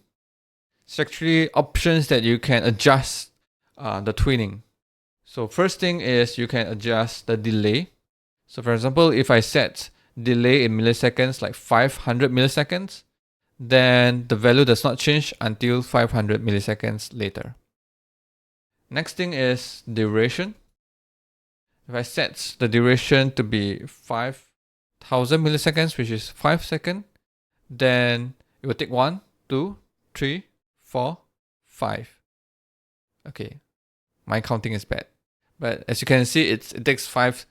is actually options that you can adjust the tweening. So first thing is you can adjust the delay. So for example, if I set delay in milliseconds like 500 milliseconds, then the value does not change until 500 milliseconds later. Next thing is duration. If I set the duration to be 5000 milliseconds, which is 5 seconds, then it will take 1, 2, 3, 4, 5. Okay, my counting is bad. But as you can see, it takes 5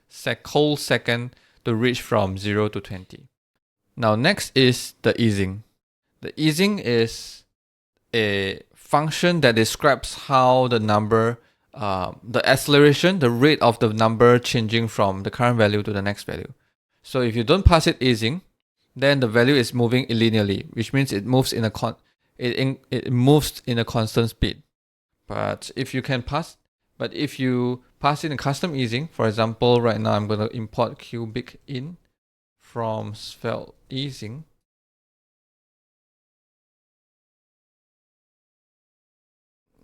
whole seconds to reach from 0 to 20. Now next is the easing. The easing is a function that describes how the number, the acceleration, the rate of the number changing from the current value to the next value. So if you don't pass it easing, then the value is moving linearly, which means it moves in a constant speed. But if you pass it in custom easing, for example, right now I'm going to import cubic in from Svelte easing.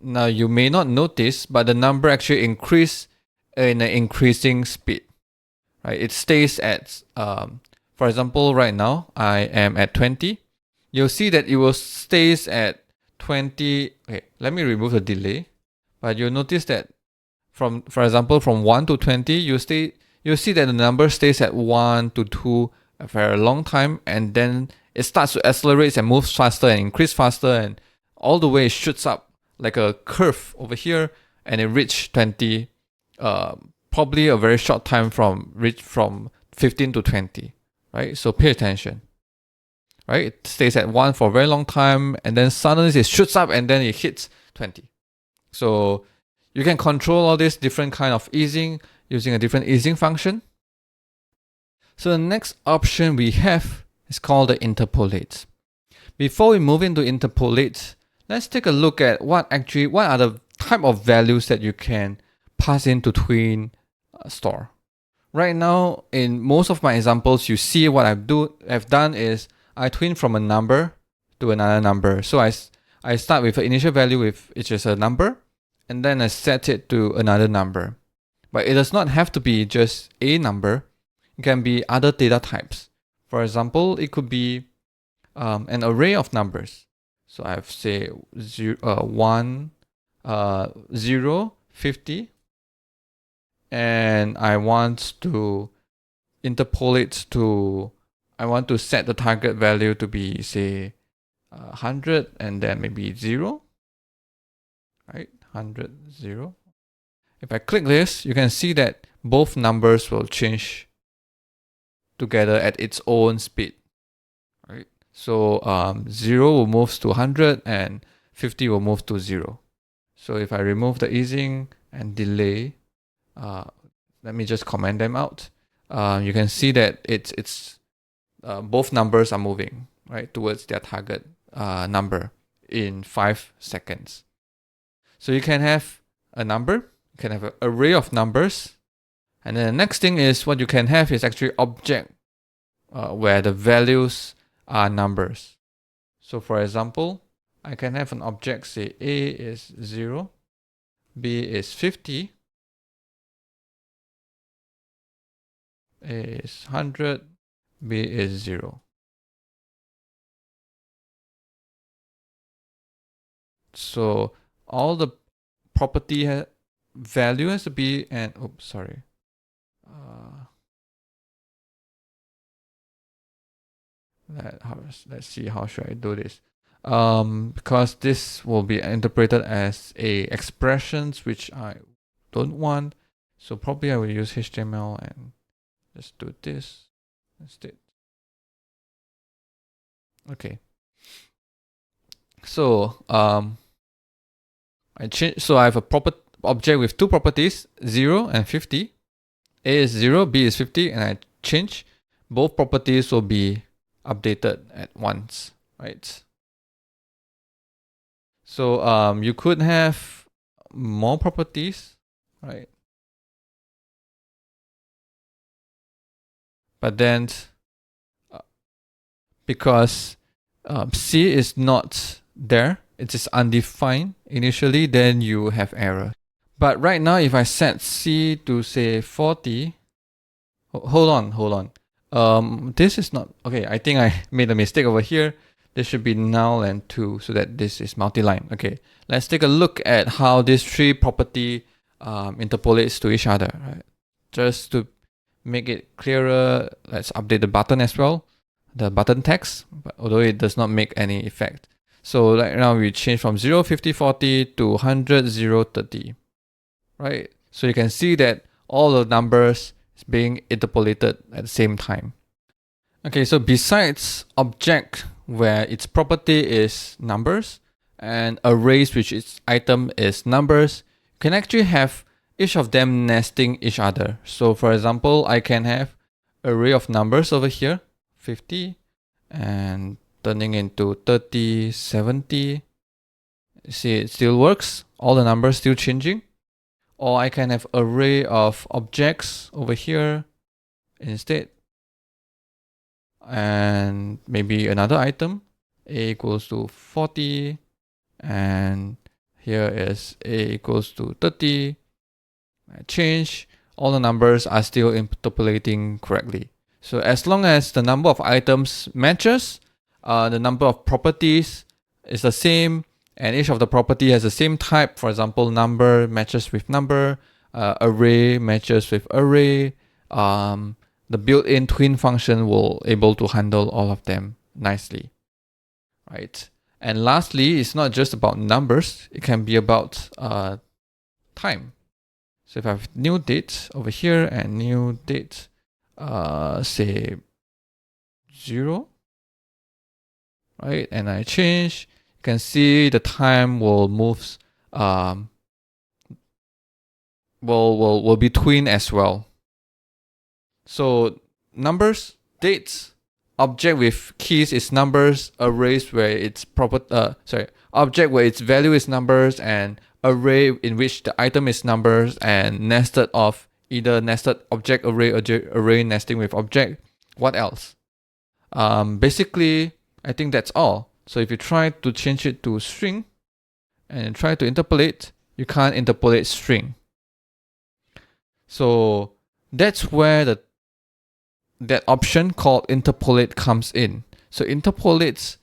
Now you may not notice, but the number actually increase in an increasing speed, right? It stays at, for example, right now I am at 20. You'll see that it will stays at 20. Okay, let me remove the delay, but you'll notice that for example, from 1 to 20, you'll see that the number stays at 1 to 2 for a long time, and then it starts to accelerate and moves faster and increase faster, and all the way it shoots up like a curve over here, and it reached 20, probably a very short time from 15 to 20, right? So pay attention, right? It stays at 1 for a very long time, and then suddenly it shoots up and then it hits 20. So you can control all these different kind of easing using a different easing function. So the next option we have is called the interpolate. Before we move into interpolate, let's take a look at what are the type of values that you can pass in to tween store. Right now, in most of my examples, you see what I've done is I tween from a number to another number. So I start with an initial value which is a number, and then I set it to another number. But it does not have to be just a number. It can be other data types. For example, it could be an array of numbers. So I have say 1, 0, 50, and I want to interpolate I want to set the target value to be say 100 and then maybe 0, right? 100, 0. If I click this, you can see that both numbers will change together at its own speed, right? So 0 will move to 100 and 50 will move to 0. So if I remove the easing and delay, let me just comment them out. You can see that it's both numbers are moving right towards their target number in 5 seconds. So you can have a number, you can have an array of numbers, and then the next thing is what you can have is actually object where the values are numbers. So for example, I can have an object say A is 0, B is 50, A is 100, B is 0. So all the property value has to be an oops sorry. Let's see how should I do this. Because this will be interpreted as a expressions which I don't want. So probably I will use HTML and just do this instead. Okay. So I have a object with two properties, 0 and 50. A is 0, B is 50, and I change. Both properties will be updated at once, right? So you could have more properties, right? But then because C is not there, it is undefined initially, then you have error. But right now, if I set C to say 40, hold on. This is not, okay, I think I made a mistake over here. This should be null and 2 so that this is multi-line. Okay, let's take a look at how this 3 property interpolates to each other. Right? Just to make it clearer, let's update the button as well, the button text, but although it does not make any effect. So right now we change from 0, 50, 40 to 100, 0, 30. Right? So you can see that all the numbers is being interpolated at the same time. Okay, so besides object where its property is numbers and arrays which its item is numbers, you can actually have each of them nesting each other. So for example, I can have array of numbers over here, 50, and turning into 30, 70. See, it still works. All the numbers still changing. Or I can have array of objects over here instead. And maybe another item, A equals to 40, and Here is a equals to 30. I change. All the numbers are still interpolating correctly. So as long as the number of items matches, the number of properties is the same, and each of the property has the same type. For example, number matches with number, array matches with array. The built-in twin function will able to handle all of them nicely, right? And lastly, it's not just about numbers. It can be about time. So if I have new date over here and new date, say 0, right? And I change, you can see the time will move, will be twin as well. So numbers, dates, object with keys is numbers, arrays where its object where its value is numbers, and array in which the item is numbers, and nested of either nested object array or array nesting with object. What else? Basically, I think that's all. So if you try to change it to string and try to interpolate, you can't interpolate string. So that's where that option called interpolate comes in. So interpolates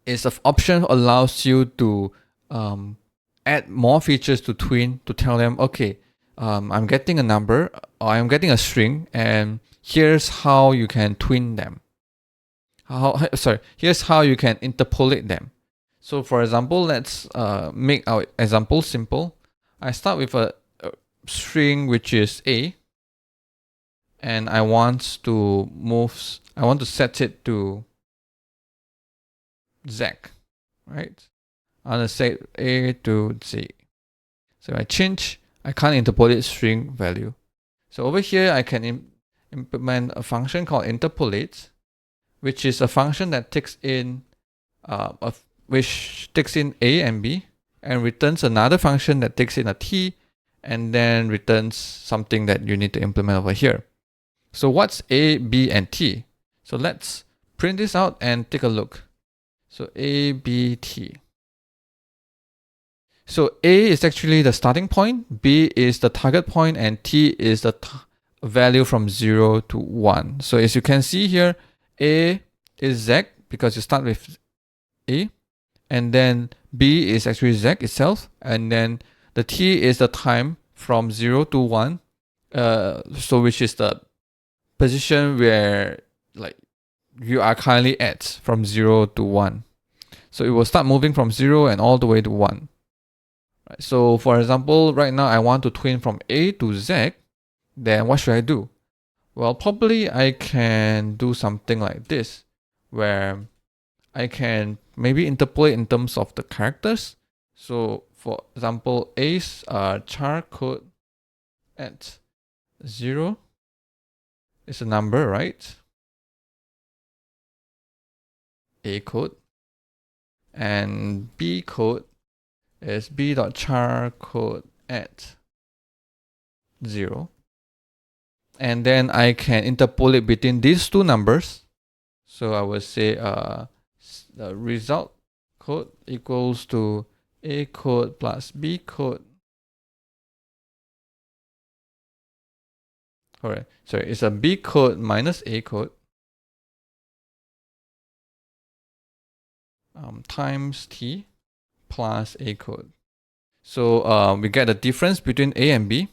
is an option allows you to add more features to twin to tell them, okay, I'm getting a number or I'm getting a string, and here's how you can twin them. Here's how you can interpolate them. So for example, let's make our example simple. I start with a string which is A, and I want to set it to Z, right? I want to set A to Z. So I change, I can't interpolate string value. So over here, I can implement a function called interpolate, which is a function that takes in A and B and returns another function that takes in a T and then returns something that you need to implement over here. So what's A, B, and T? So let's print this out and take a look. So A, B, T. So A is actually the starting point, B is the target point, and T is the value from 0 to 1. So as you can see here, A is Z because you start with A, and then B is actually Z itself, and then the T is the time from 0 to 1, so which is the position where like you are currently at from 0 to 1. So it will start moving from 0 and all the way to 1. Right. So for example, right now I want to twin from A to Z, then what should I do? Well, probably I can do something like this, where I can maybe interpolate in terms of the characters. So for example, A's char code at 0 is a number, right? A code. And B code is b.char code at 0. And then I can interpolate between these two numbers. So I will say the result code equals to A code plus B code. Alright, sorry, it's a B code minus A code times T plus A code. So we get the difference between A and B,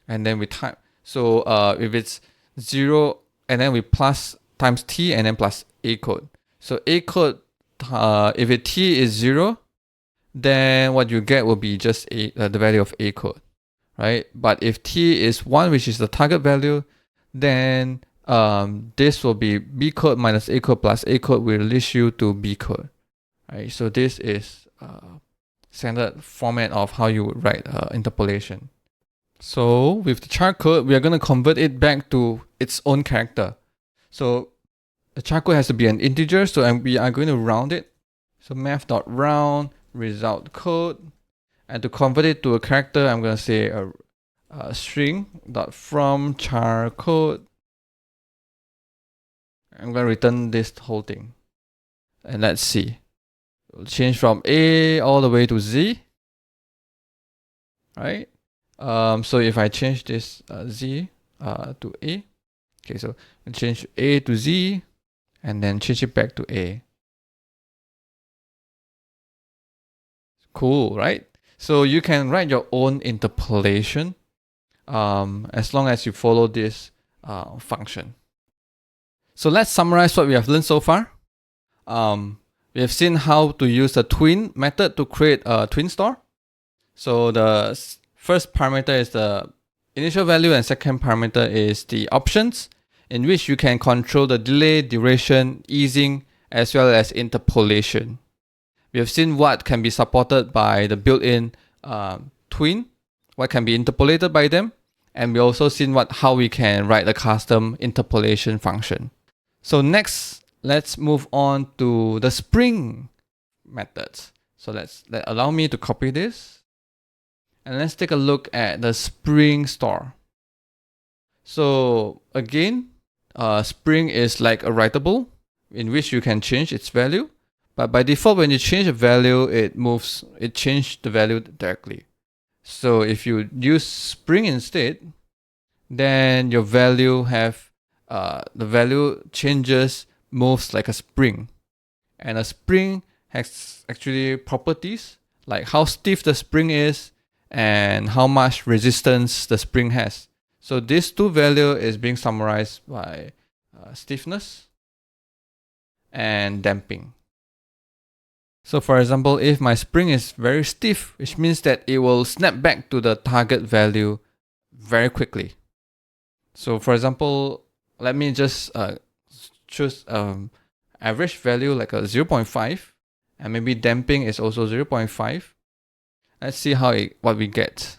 and then we type. So if it's 0, and then we plus times T and then plus A code. So A code, if T is 0, then what you get will be just the value of A code, right? But if T is 1, which is the target value, then this will be B code minus A code plus A code will release you to B code, right? So this is standard format of how you would write interpolation. So with the char code, we are going to convert it back to its own character. So the char code has to be an integer, so we are going to round it. So math.round result code, and to convert it to a character, I'm going to say a string.from char code. I'm going to return this whole thing. And let's see. change from A all the way to Z, right? So if I change this Z to A, okay, so change A to Z and then change it back to A. Cool, right? So you can write your own interpolation as long as you follow this function. So let's summarize what we have learned so far. We have seen how to use the twin method to create a twin store. So the first parameter is the initial value and second parameter is the options, in which you can control the delay, duration, easing, as well as interpolation. We have seen what can be supported by the built-in twin, what can be interpolated by them, and we also seen how we can write a custom interpolation function. So next, let's move on to the Spring methods. So allow me to copy this. And let's take a look at the Spring store. So again, Spring is like a writable in which you can change its value. But by default, when you change a value, it changes the value directly. So if you use Spring instead, then your value the value moves like a spring. And a spring has actually properties like how stiff the spring is and how much resistance the spring has. So these two values is being summarized by stiffness and damping. So for example, if my spring is very stiff, which means that it will snap back to the target value very quickly. So for example, let me just choose average value like a 0.5, and maybe damping is also 0.5. Let's see what we get.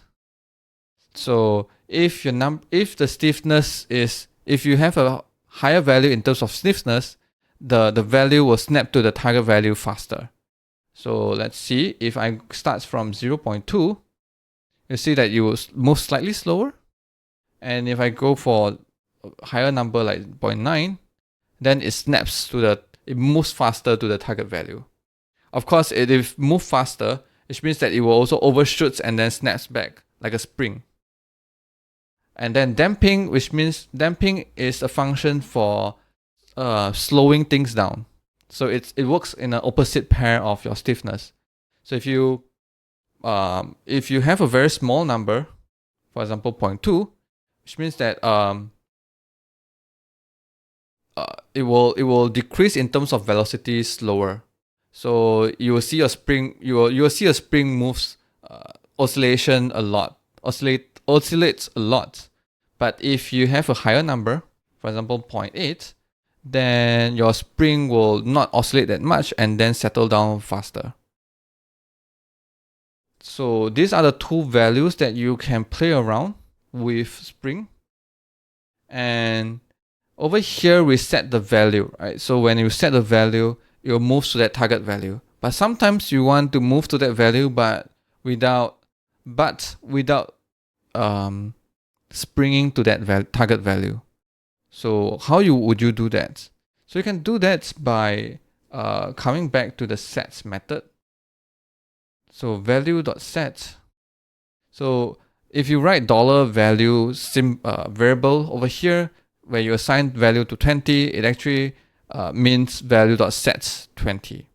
So if the stiffness is, if you have a higher value in terms of stiffness, the value will snap to the target value faster. So let's see, if I start from 0.2, you see that you will move slightly slower. And if I go for a higher number like 0.9, then it moves faster to the target value. Of course, if it moves faster, which means that it will also overshoots and then snaps back like a spring. And then damping, which means damping is a function for slowing things down. So it works in an opposite pair of your stiffness. So if you have a very small number, for example 0.2, which means that it will decrease in terms of velocity slower. So you will see a spring moves oscillates a lot. But if you have a higher number, for example 0.8, then your spring will not oscillate that much and then settle down faster. So these are the two values that you can play around with Spring. And over here, we set the value, right? So when you set the value, it will move to that target value. But sometimes you want to move to that value, but without springing to that target value. So how would you do that? So you can do that by coming back to the sets method. So value.set. So if you write $value variable over here, where you assign value to 20, it actually means value.set 20.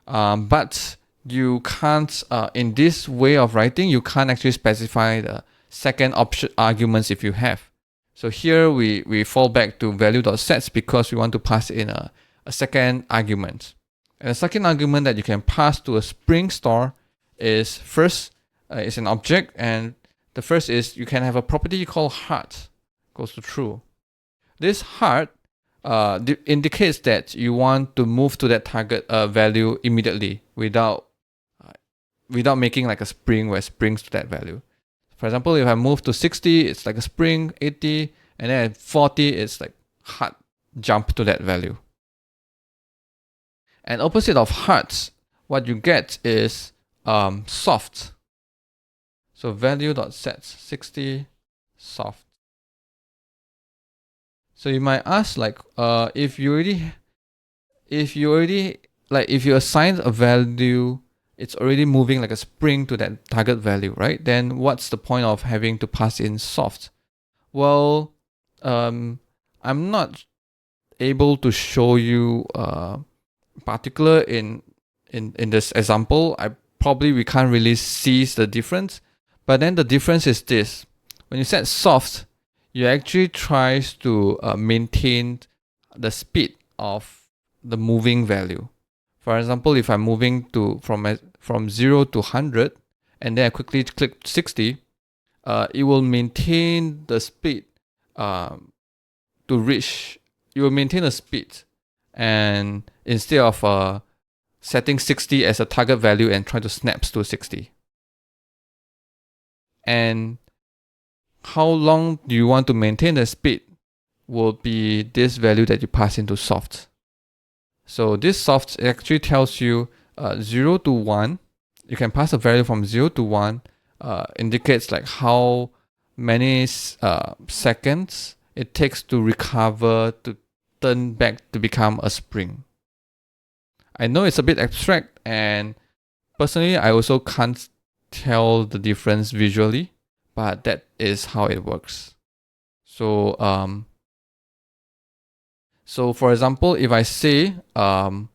But you can't, in this way of writing, you can't actually specify the second option arguments if you have. So here we fall back to value.sets because we want to pass in a second argument. And the second argument that you can pass to a Spring store is first is an object, and the first is you can have a property called heart, goes to true. This heart indicates that you want to move to that target value immediately without making like a spring where springs to that value. For example, if I move to 60, it's like a spring, 80, and then at 40, it's like hard jump to that value. And opposite of hard, what you get is soft. So value.set 60 soft. So you might ask, like, if you already like if you assign a value, it's already moving like a spring to that target value, right? Then what's the point of having to pass in soft? Well, I'm not able to show you particular in this example. We can't really see the difference, but then the difference is this: when you set soft, you actually tries to maintain the speed of the moving value. For example, if I'm moving from 0 to 100 and then I quickly click 60, it will maintain the speed you will maintain the speed, and instead of setting 60 as a target value and try to snaps to 60. And how long do you want to maintain the speed will be this value that you pass into soft. So this soft actually tells you 0 to 1. You can pass a value from 0 to 1, indicates like how many seconds it takes to recover to turn back to become a spring. I know it's a bit abstract, and personally I also can't tell the difference visually, but that is how it works. So for example, if I say I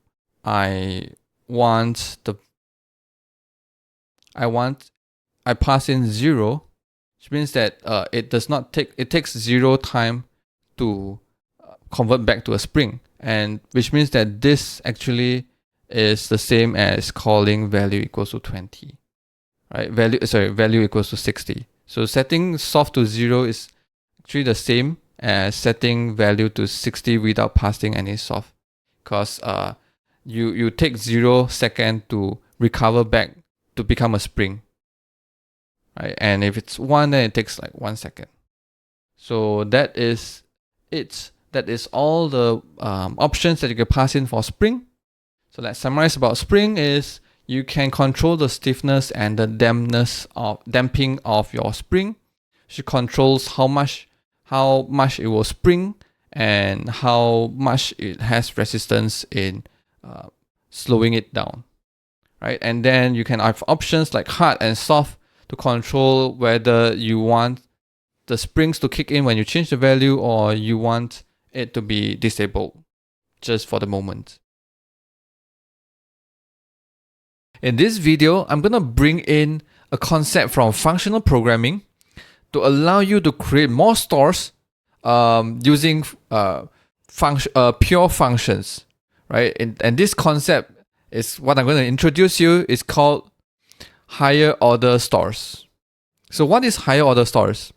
pass in 0, which means that it takes 0 time to convert back to a spring, and which means that this actually is the same as calling value equals to 20, right? Value equals to 60. So setting soft to 0 is actually the same as setting value to 60 without passing any soft, because you take 0 second to recover back to become a spring, right? And if it's 1, then it takes like 1 second. So that is it. That is all the options that you can pass in for spring. So let's summarize about spring is you can control the stiffness and the damping of your spring. She controls how much it will spring and how much it has resistance in slowing it down, right? And then you can have options like hard and soft to control whether you want the springs to kick in when you change the value or you want it to be disabled just for the moment. In this video, I'm going to bring in a concept from functional programming to allow you to create more stores using pure functions, right? And this concept is what I'm going to introduce you. It's called higher order stores. So what is higher order stores?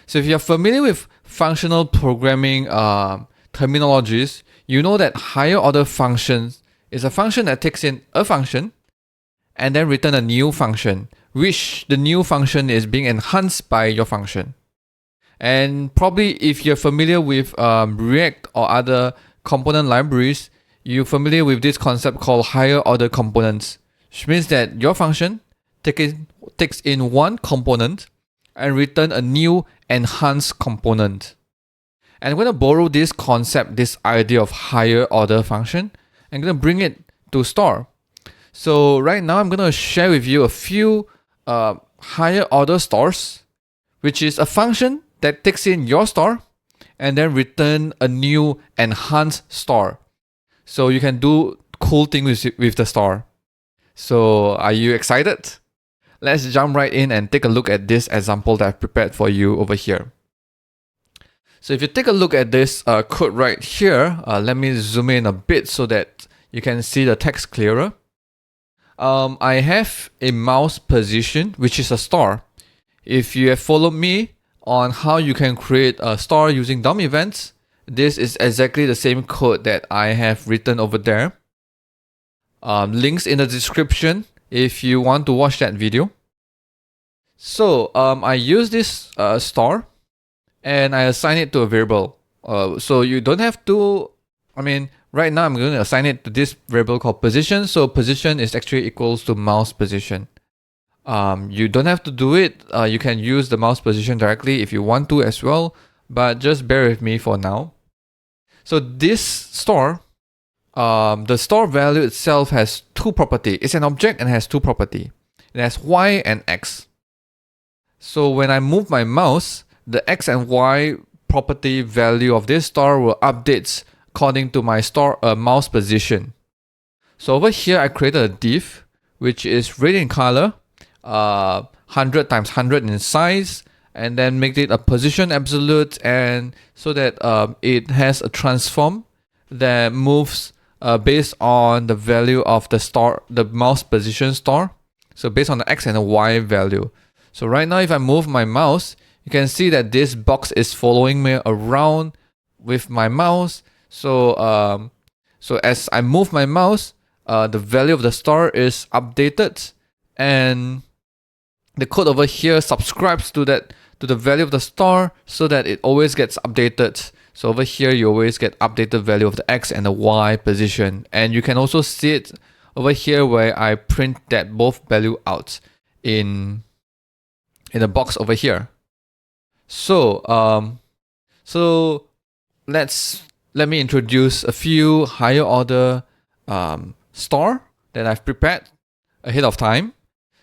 So if you're familiar with functional programming terminologies, you know that higher order functions is a function that takes in a function and then return a new function, which the new function is being enhanced by your function. And probably if you're familiar with React or other component libraries, you're familiar with this concept called higher order components, which means that your function takes in one component and return a new enhanced component. And I'm going to borrow this concept, this idea of higher order function, and I'm going to bring it to store. So right now I'm going to share with you a few higher order stores, which is a function that takes in your store and then return a new enhanced store. So you can do cool things with the store. So are you excited? Let's jump right in and take a look at this example that I've prepared for you over here. So if you take a look at this code right here, let me zoom in a bit so that you can see the text clearer. I have a mouse position, which is a store. If you have followed me on how you can create a store using DOM events, this is exactly the same code that I have written over there. Links in the description if you want to watch that video. So I use this store and I assign it to a variable. So you don't have to, right now I'm going to assign it to this variable called position. So position is actually equals to mouse position. You don't have to do it. You can use the mouse position directly if you want to as well, but just bear with me for now. So this store the store value itself has two property. It's an object and has two property. It has y and x. So when I move my mouse, the x and y property value of this store will update according to my store mouse position. So over here, I created a div which is red in color, 100 times 100 in size, and then make it a position absolute, and so that it has a transform that moves based on the value of the store, the mouse position store. So based on the x and the y value. So right now, if I move my mouse, you can see that this box is following me around with my mouse. So so as I move my mouse, the value of the store is updated, and the code over here subscribes to the value of the store so that it always gets updated. So over here, you always get updated value of the x and the y position, and you can also see it over here where I print that both value out in the box over here. So so let me introduce a few higher order store that I've prepared ahead of time.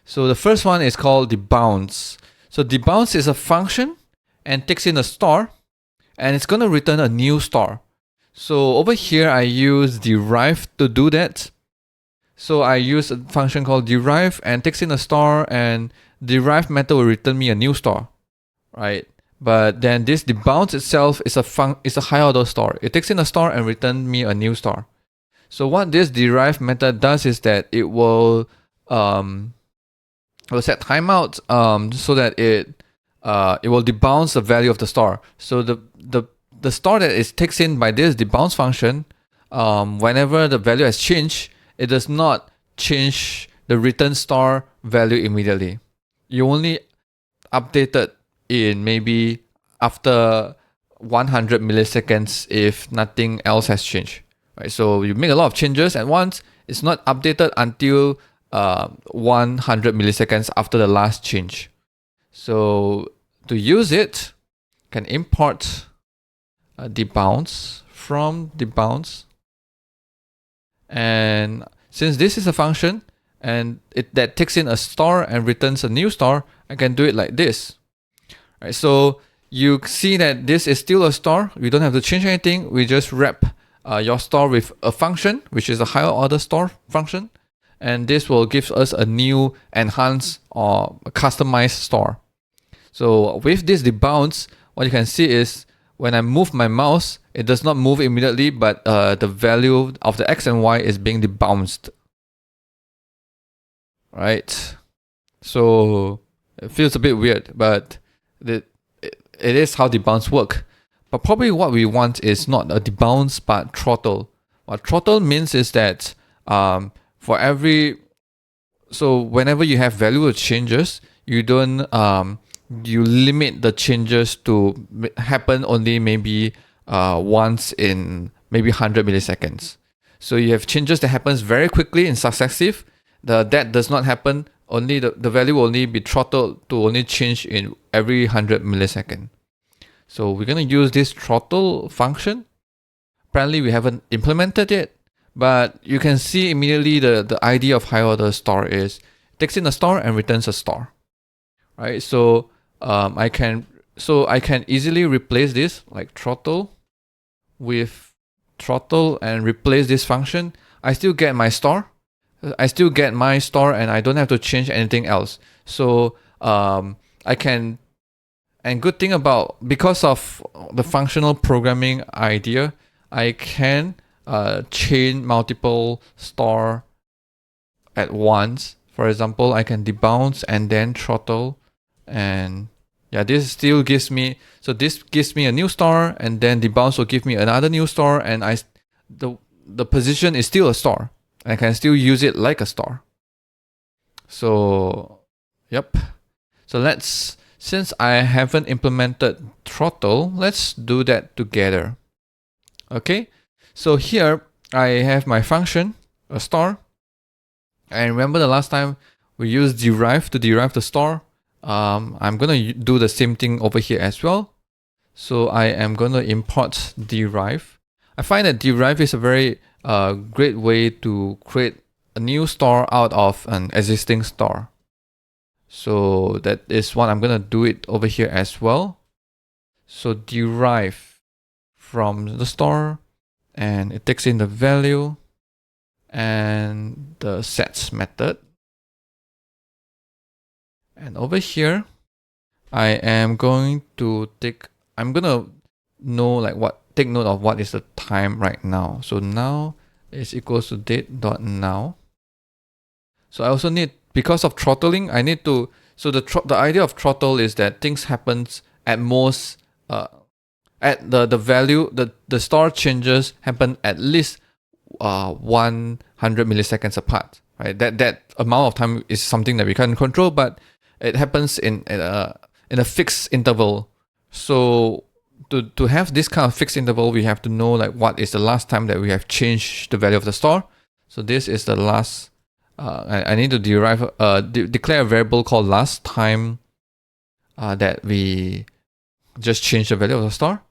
So the first one is called debounce. So debounce is a function and takes in a store, and it's going to return a new store. So over here, I use derive to do that. So I use a function called derive and takes in a store, and derive method will return me a new store, right? But then this debounce itself is a higher order store. It takes in a store and return me a new store. So what this derive method does is that it will set timeout so that it will debounce the value of the store. So the store that is takes in by this debounce function, whenever the value has changed, it does not change the return store value immediately. You only update it in maybe after 100 milliseconds if nothing else has changed. Right? So you make a lot of changes at once, it's not updated until 100 milliseconds after the last change. So to use it, you can import debounce from debounce. And since this is a function and that takes in a store and returns a new store, I can do it like this. Right, so you see that this is still a store. We don't have to change anything. We just wrap your store with a function, which is a higher order store function. And this will give us a new enhanced or customized store. So with this debounce, what you can see is when I move my mouse, it does not move immediately, but the value of the x and y is being debounced. Right? So it feels a bit weird, but it is how debounce work. But probably what we want is not a debounce, but throttle. What throttle means is that for every, so whenever you have value changes, you don't you limit the changes to happen only maybe once in maybe 100 milliseconds. So you have changes that happens very quickly in successive. That does not happen. Only the value will only be throttled to only change in every 100 millisecond. So we're going to use this throttle function. Apparently we haven't implemented it, but you can see immediately the idea of higher order store is it takes in a store and returns a store. Right? So I can easily replace this like throttle with throttle and replace this function. I still get my store. I still get my store and I don't have to change anything else. So I can, and good thing about, because of the functional programming idea, I can chain multiple store at once. For example, I can debounce and then throttle, and yeah, this still gives me, so this gives me a new store, and then debounce will give me another new store, and the position is still a store. I can still use it like a store. So, yep. So since I haven't implemented throttle, let's do that together. Okay. So here I have my function, a store. And remember the last time we used derive to derive the store. I'm going to do the same thing over here as well. So I am going to import derive. I find that derive is a very a great way to create a new store out of an existing store. So that is what I'm gonna do it over here as well. So derive from the store, and it takes in the value and the sets method. And over here, I am going to take note of what is the time right now. So now is equals to date.now. So I also need, because of throttling, I need to, so the idea of throttle is that things happens at most, at the value, the store changes happen at least 100 milliseconds apart, right? That amount of time is something that we can't control, but it happens in a fixed interval. So to have this kind of fixed interval, we have to know like what is the last time that we have changed the value of the store. So this is the last. I need to declare a variable called last time that we just changed the value of the store.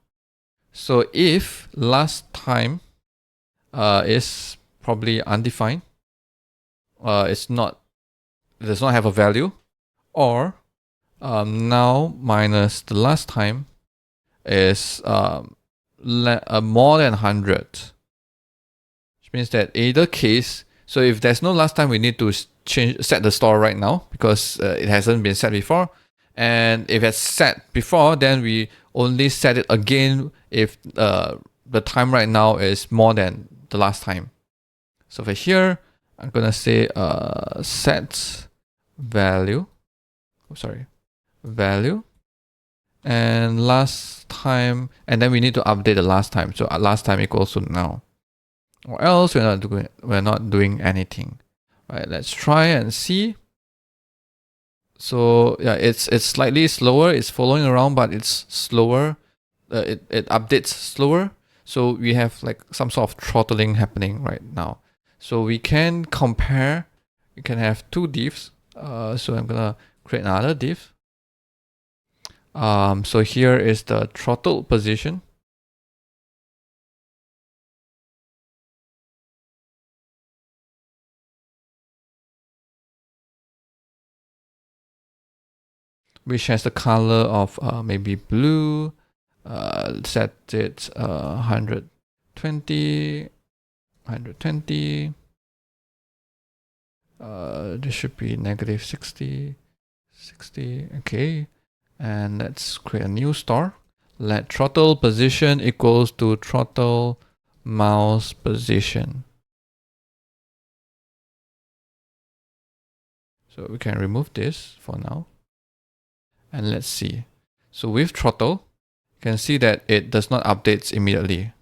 So if last time is probably undefined, it does not have a value, or now minus the last time is more than 100, which means that either case. So if there's no last time, we need to set the store right now because it hasn't been set before. And if it's set before, then we only set it again if the time right now is more than the last time. So for here, I'm gonna say set value. Value and last time, and then we need to update the last time. So last time equals to now. Or else we're not doing anything. Right, let's try and see. So yeah, it's slightly slower. It's following around, but it's slower. It updates slower. So we have like some sort of throttling happening right now. So we can compare. We can have two divs. So I'm gonna create another div. So here is the throttle position. Which has the color of maybe blue. Set it 120. This should be negative 60. Okay. And let's create a new store. Let throttle position equals to throttle mouse position. So we can remove this for now. And let's see. So with throttle, you can see that it does not update immediately.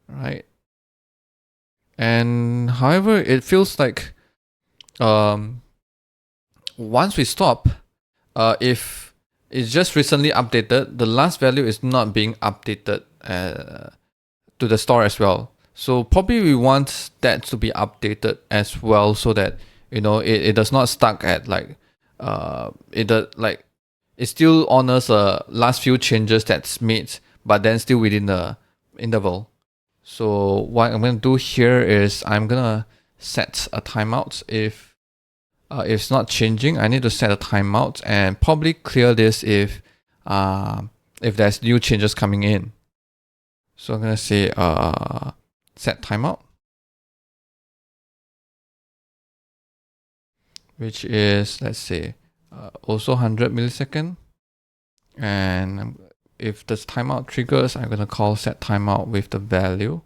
Right? And however, it feels like once we stop, if it's just recently updated, the last value is not being updated to the store as well. So probably we want that to be updated as well, so that it does not stuck at like it still honors the last few changes that's made, but then still within the interval. So what I'm gonna do here is I'm gonna set a timeout. If it's not changing, I need to set a timeout and probably clear this if there's new changes coming in. So I'm gonna say set timeout, which is, let's say, also 100 millisecond. And if this timeout triggers, I'm gonna call set timeout with the value.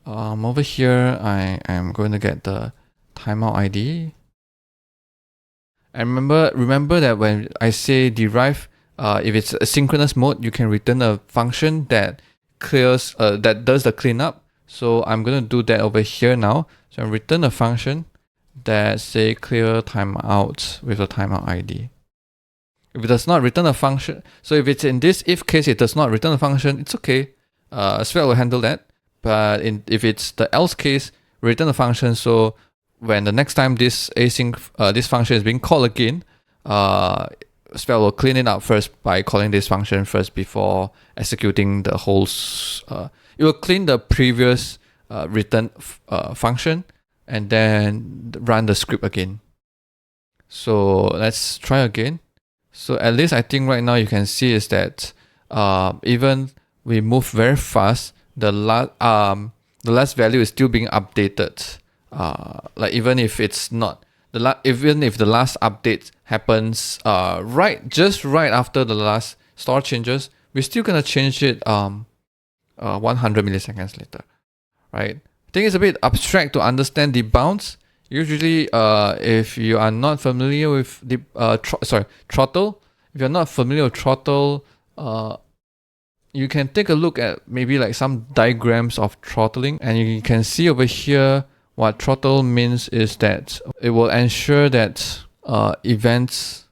Over here, I am going to get the timeout ID. And remember that when I say derive, if it's a synchronous mode, you can return a function that clears, that does the cleanup. So I'm gonna do that over here now. So I return a function that say clear timeout with a timeout ID. If it does not return a function, so if it's in this if case, it does not return a function, it's okay. Svelte will handle that. But if it's the else case, return a function. So when the next time this async this function is being called again, Svelte will clean it up first by calling this function first before executing the whole it will clean the previous return function and then run the script again. So let's try again. So at least I think right now you can see is that even we move very fast, the last value is still being updated. Like even if it's not even if the last update happens just right after the last store changes, we're still gonna change it 100 milliseconds later, right? I think it's a bit abstract to understand the bounds. Usually, if you are not familiar with the throttle, if you're not familiar with throttle, you can take a look at maybe like some diagrams of throttling, and you can see over here what throttle means is that it will ensure that events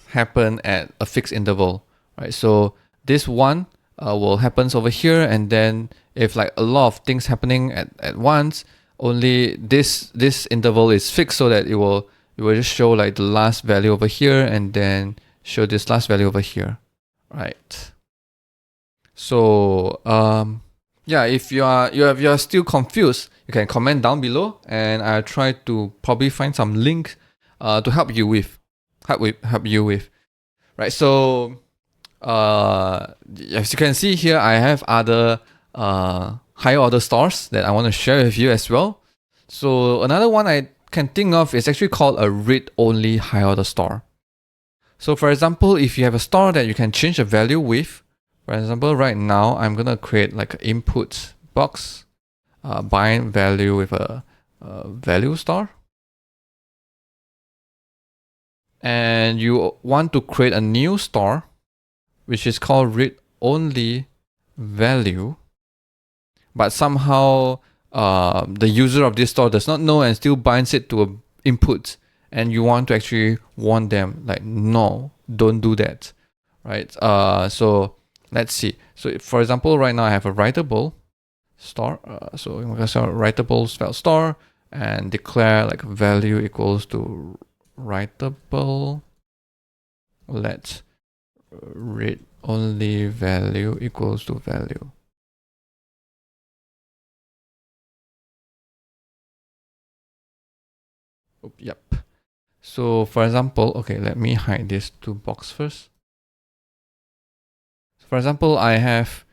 happen at a fixed interval, right? So this one will happens over here, and then if like a lot of things happening at once, only this interval is fixed so that it will just show like the last value over here and then show this last value over here, right? So yeah, if you are still confused, you can comment down below, and I'll try to probably find some links to help you with, right? So as you can see here, I have other higher order stores that I want to share with you as well. So another one I can think of is actually called a read-only higher order store. So for example, if you have a store that you can change the value with, for example, right now I'm gonna create like an input box, bind value with a value store, and you want to create a new store which is called read-only value, but somehow the user of this store does not know and still binds it to an input, and you want to actually warn them like, no, don't do that, right? So let's see. So for example, right now I have a Writable store. So I'm gonna say Writable Svelte store and declare like value equals to Writable. Let's read only value equals to value. Yep. So for example, okay, let me hide this two box first. For example, I have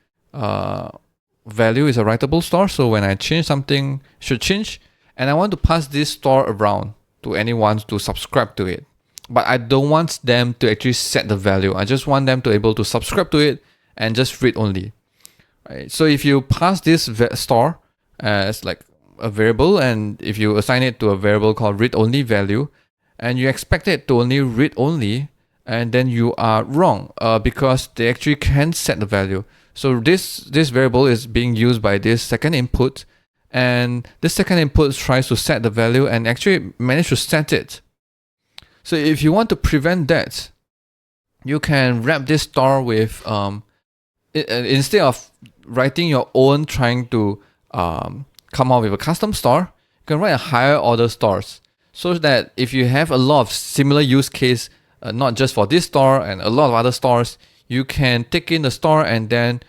value is a writable store. So when I change something, should change, and I want to pass this store around to anyone to subscribe to it. But I don't want them to actually set the value. I just want them to be able to subscribe to it and just read only. Right? So if you pass this store as like a variable, and if you assign it to a variable called read only value, and you expect it to only read only, and then you are wrong because they actually can set the value. So this variable is being used by this second input, and this second input tries to set the value and actually manage to set it. So if you want to prevent that, you can wrap this store with instead of writing your own, trying to come up with a custom store, you can write a higher order stores, so that if you have a lot of similar use case, not just for this store and a lot of other stores, you can take in the store and then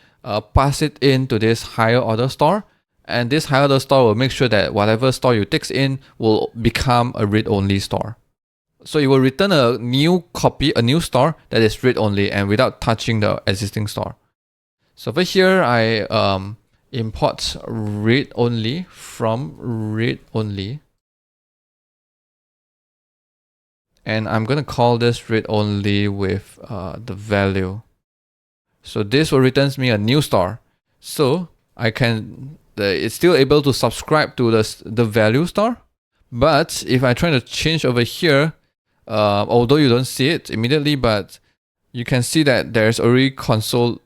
pass it into this higher order store, and this higher order store will make sure that whatever store you take in will become a read-only store. So it will return a new copy, a new store that is read-only and without touching the existing store. So over here, I import read-only from read-only, and I'm going to call this read-only with the value. So this will returns me a new store. So I can, it's still able to subscribe to the value store. But if I try to change over here, although you don't see it immediately, but you can see that there's already console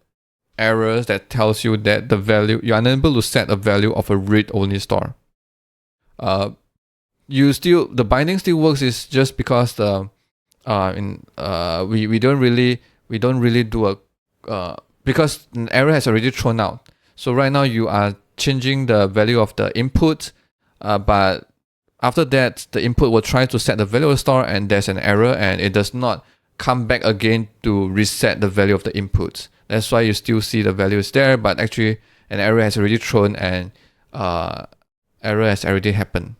errors that tells you that the value, you're unable to set a value of a read-only store. The binding still works, is just because the we don't really do a because an error has already thrown out. So right now you are changing the value of the input, but after that the input will try to set the value of the store, and there's an error and it does not come back again to reset the value of the input. That's why you still see the value is there, but actually an error has already thrown and error has already happened.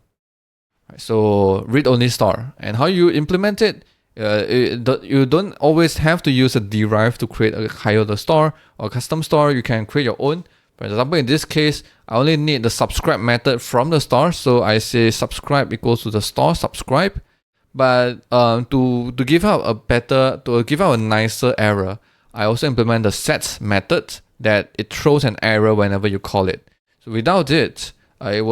Right, so read-only star. And how you implement it, you don't always have to use a derive to create a higher order star or custom star. You can create your own. For example, in this case, I only need the subscribe method from the star. So I say subscribe equals to the star subscribe. But to give out a nicer error, I also implement the set method that it throws an error whenever you call it. So without it, it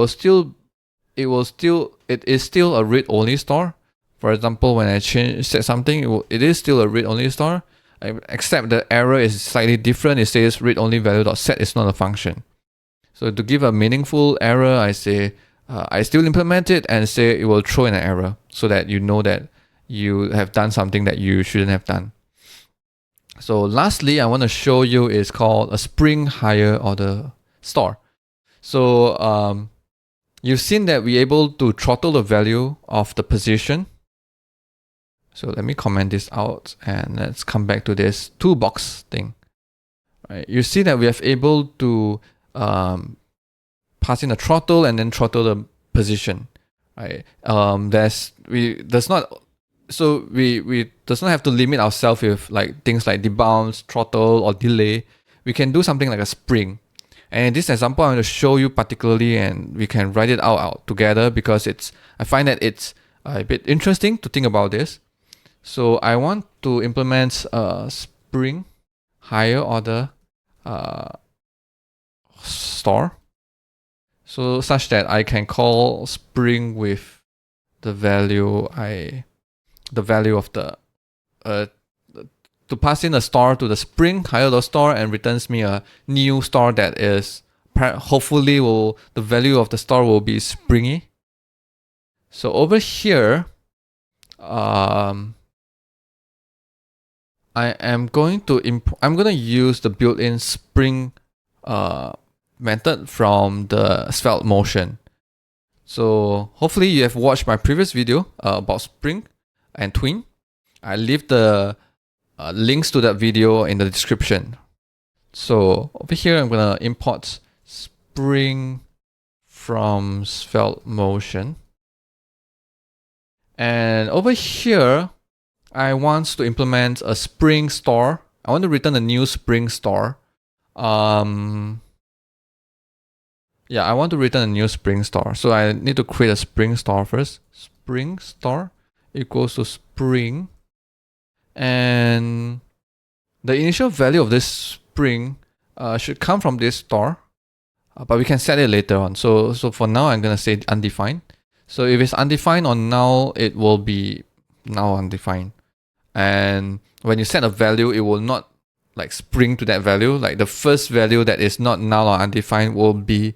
is still a read-only star. For example, when I set something, it is still a read-only star, except the error is slightly different. It says read-only value.set is not a function. So to give a meaningful error, I say I still implement it and say it will throw in an error so that you know that you have done something that you shouldn't have done. So lastly, I want to show you is called a Spring higher order star. So you've seen that we're able to throttle the value of the position. So let me comment this out and let's come back to this toolbox thing. Right, you see that we are able to pass in a throttle and then throttle the position. Right, we does not have to limit ourselves with like things like debounce, throttle, or delay. We can do something like a spring. And in this example, I'm going to show you particularly, and we can write it out together because I find that it's a bit interesting to think about this. So I want to implement a spring higher order star, so such that I can call spring with the value of the to pass in a star to the spring higher order star and returns me a new star that is hopefully the value of the star will be springy. So over here, I'm going to use the built-in spring method from the Svelte motion. So hopefully you have watched my previous video about spring and tween. I leave the links to that video in the description. So over here, I'm gonna import spring from Svelte motion. And over here, I want to implement a spring star. I want to return a new spring star. I want to return a new spring star. So I need to create a spring star first. Spring star equals to spring. And the initial value of this spring should come from this star. But we can set it later on. So for now, I'm going to say undefined. So if it's undefined on null, it will be now undefined. And when you set a value, it will not like spring to that value. Like the first value that is not null or undefined will be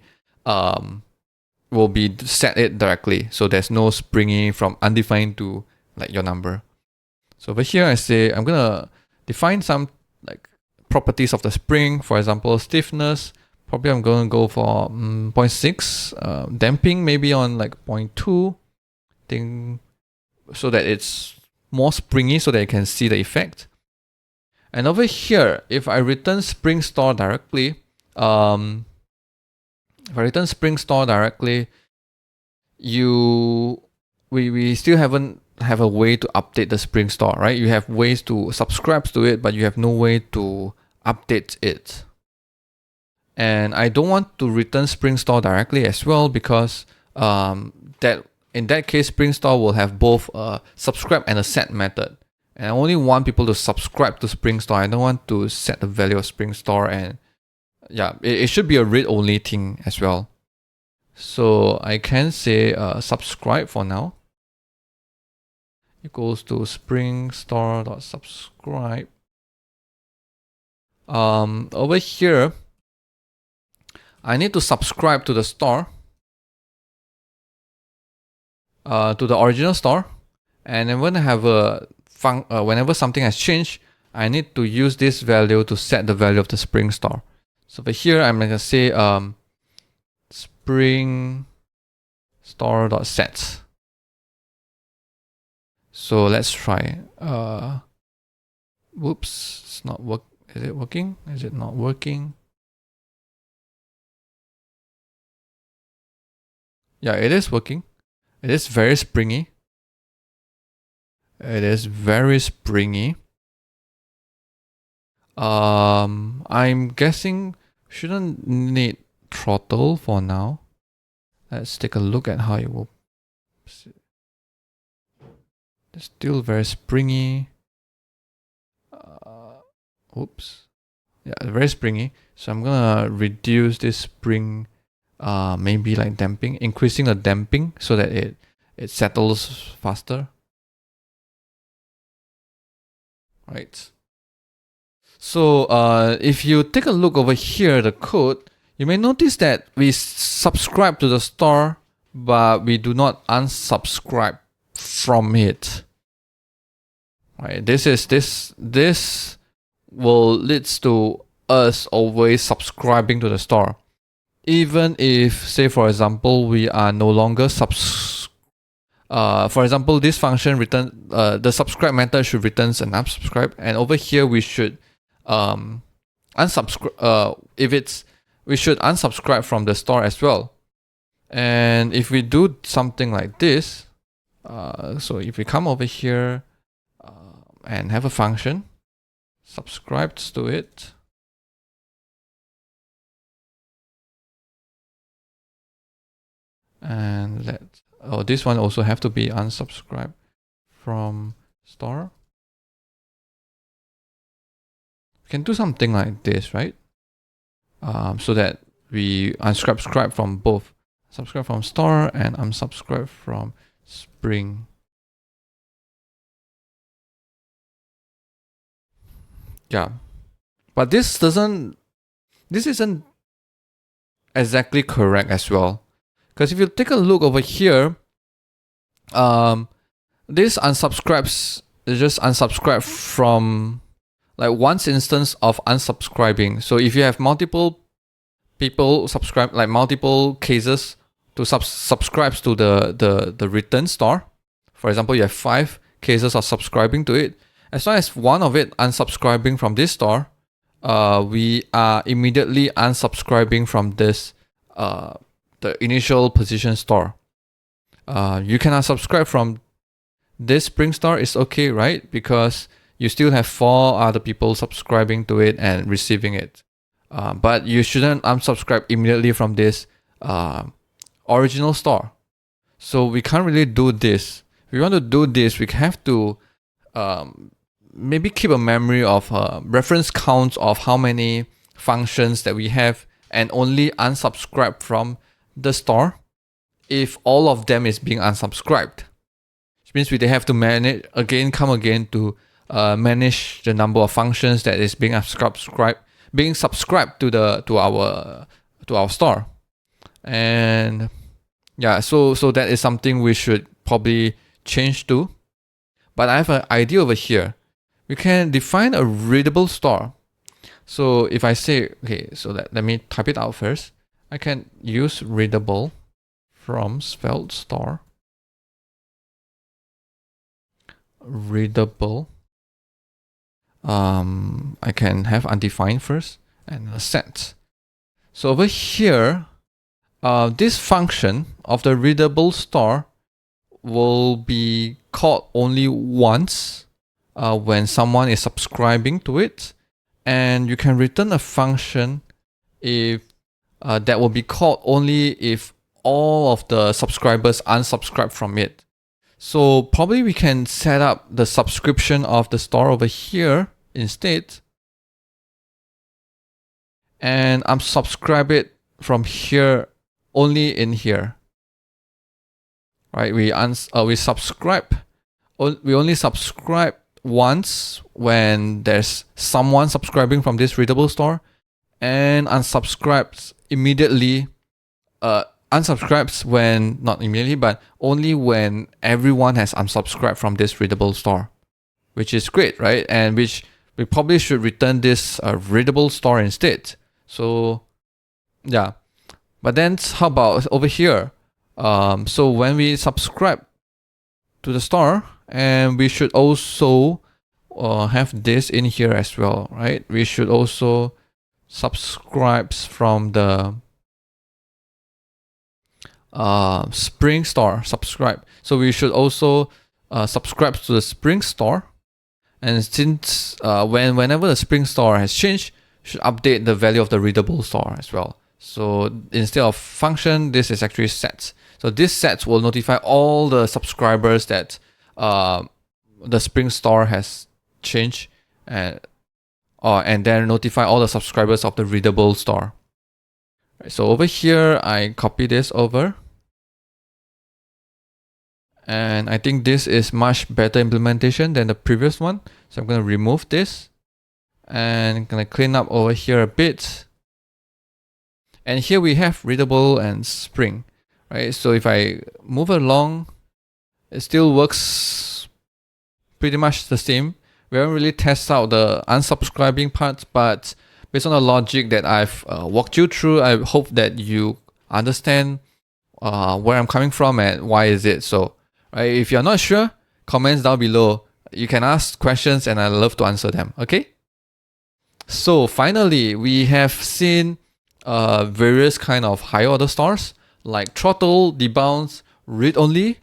set it directly. So there's no springing from undefined to like your number. So over here, I say I'm gonna define some like properties of the spring. For example, stiffness. Probably I'm going to go for 0.6. Damping maybe on like 0.2. Thing so that it's more springy so that you can see the effect. And over here, if I return spring star directly, we still haven't have a way to update the spring star, right? You have ways to subscribe to it, but you have no way to update it. And I don't want to return spring star directly as well because in that case, spring star will have both a subscribe and a set method. And I only want people to subscribe to spring star. I don't want to set the value of spring star, and it should be a read-only thing as well. So I can say subscribe for now equals to spring star.subscribe. Over here, I need to subscribe to the star, to the original star, and then when I have whenever something has changed, I need to use this value to set the value of the spring star. So over here, I'm gonna say spring star.set. So let's try. Whoops, it's not work. Is it working? Is it not working? Yeah, it is working. It is very springy. It is very springy. I'm guessing shouldn't need throttle for now. Let's take a look at how it will. It's still very springy. Oops. Yeah, very springy. So I'm gonna reduce this spring, maybe like damping, increasing the damping so that it settles faster. Right. So if you take a look over here, the code, you may notice that we subscribe to the store, but we do not unsubscribe from it. Right. This will leads to us always subscribing to the store, even if, say for example, we are no longer for example, this function return the subscribe method should return an unsubscribe, and over here we should unsubscribe. We should unsubscribe from the store as well. And if we do something like this, so if we come over here and have a function subscribed to it, and this one also have to be unsubscribed from store. We can do something like this, right? So that we unsubscribe from both, subscribe from store and unsubscribe from Spring. Yeah, but this isn't exactly correct as well, because if you take a look over here, this unsubscribes is just unsubscribe from like once instance of unsubscribing. So if you have multiple people subscribe, like multiple cases to subscribes to the return store, for example, you have 5 cases of subscribing to it. As long as one of it unsubscribing from this store, we are immediately unsubscribing from this the initial position store. You can unsubscribe from this Spring store, is okay, right? Because you still have 4 other people subscribing to it and receiving it. But you shouldn't unsubscribe immediately from this original store. So we can't really do this. If we want to do this, we have to maybe keep a memory of reference counts of how many functions that we have, and only unsubscribe from the store if all of them is being unsubscribed. Which means we have to come again to manage the number of functions that is being subscribed to our store. And yeah, so that is something we should probably change to. But I have an idea over here. We can define a readable store. So if I say, okay, so let me type it out first. I can use readable from Svelte store. Readable. I can have undefined first and a set. So over here, this function of the readable store will be called only once when someone is subscribing to it, and you can return a function if that will be called only if all of the subscribers unsubscribe from it. So probably we can set up the subscription of the store over here instead, and unsubscribe it from here only in here. Right? We only subscribe once when there's someone subscribing from this readable store, and unsubscribes immediately. Unsubscribes when, not immediately, but only when everyone has unsubscribed from this readable store, which is great, right? And which we probably should return this readable store instead. So yeah, but then how about over here? So when we subscribe to the store, and we should also have this in here as well, right? We should also subscribe from the Spring store subscribe. So we should also subscribe to the Spring store. And since whenever the Spring store has changed, should update the value of the Readable store as well. So instead of function, this is actually sets. So this sets will notify all the subscribers that the Spring store has changed, and then notify all the subscribers of the Readable store. Right, so over here, I copy this over. And I think this is much better implementation than the previous one. So I'm going to remove this and I'm going to clean up over here a bit. And here we have Readable and Spring, right? So if I move along, it still works pretty much the same. We haven't really tested out the unsubscribing part, but based on the logic that I've walked you through, I hope that you understand where I'm coming from and why is it so. Right? If you're not sure, comments down below. You can ask questions and I love to answer them. Okay? So finally, we have seen various kind of higher order stores like throttle, debounce, read only,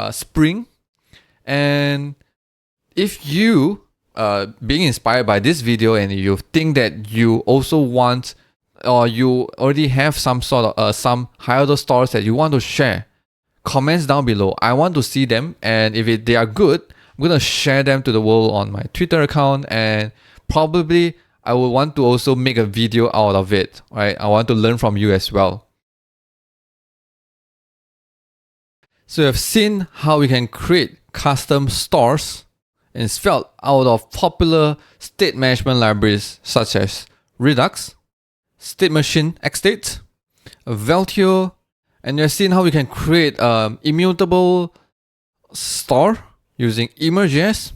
Spring. And if you being inspired by this video and you think that you also want or you already have some sort of some higher order stores that you want to share, comments down below. I want to see them, and if they are good, I'm gonna share them to the world on my Twitter account, and probably I will want to also make a video out of it, right? I want to learn from you as well. So you've seen how we can create custom stores in Svelte out of popular state management libraries such as Redux, State Machine Xstate, Veltio, and you've seen how we can create immutable store using Emer.js.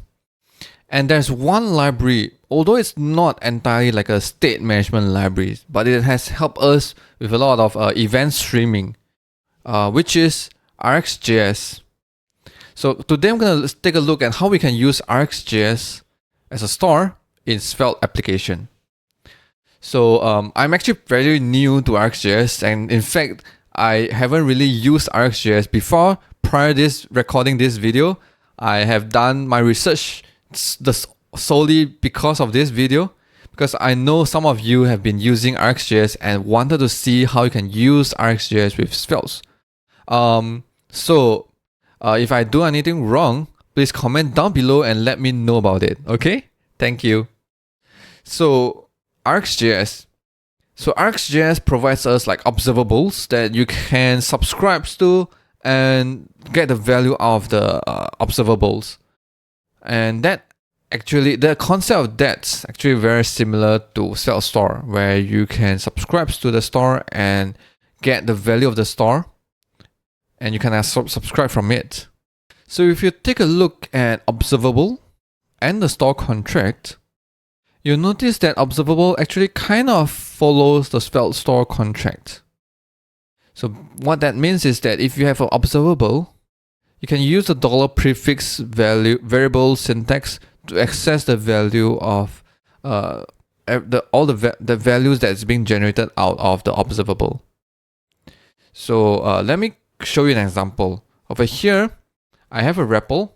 And there's one library, although it's not entirely like a state management library, but it has helped us with a lot of event streaming, which is RxJS. So today I'm going to take a look at how we can use RxJS as a store in Svelte application. So I'm actually very new to RxJS, and in fact, I haven't really used RxJS before. Prior to this recording this video, I have done my research solely because of this video, because I know some of you have been using RxJS and wanted to see how you can use RxJS with Svelte. So if I do anything wrong, please comment down below and let me know about it. Okay? Thank you. So RxJS. So RxJS provides us like observables that you can subscribe to and get the value of the observables. And that actually, the concept of that's actually very similar to Svelte store, where you can subscribe to the store and get the value of the store, and you can subscribe from it. So if you take a look at observable and the store contract, you'll notice that observable actually kind of follows the Svelte store contract. So what that means is that if you have an observable, you can use the $prefix value variable syntax to access the value of all the values that's being generated out of the observable. So let me show you an example. Over here, I have a REPL.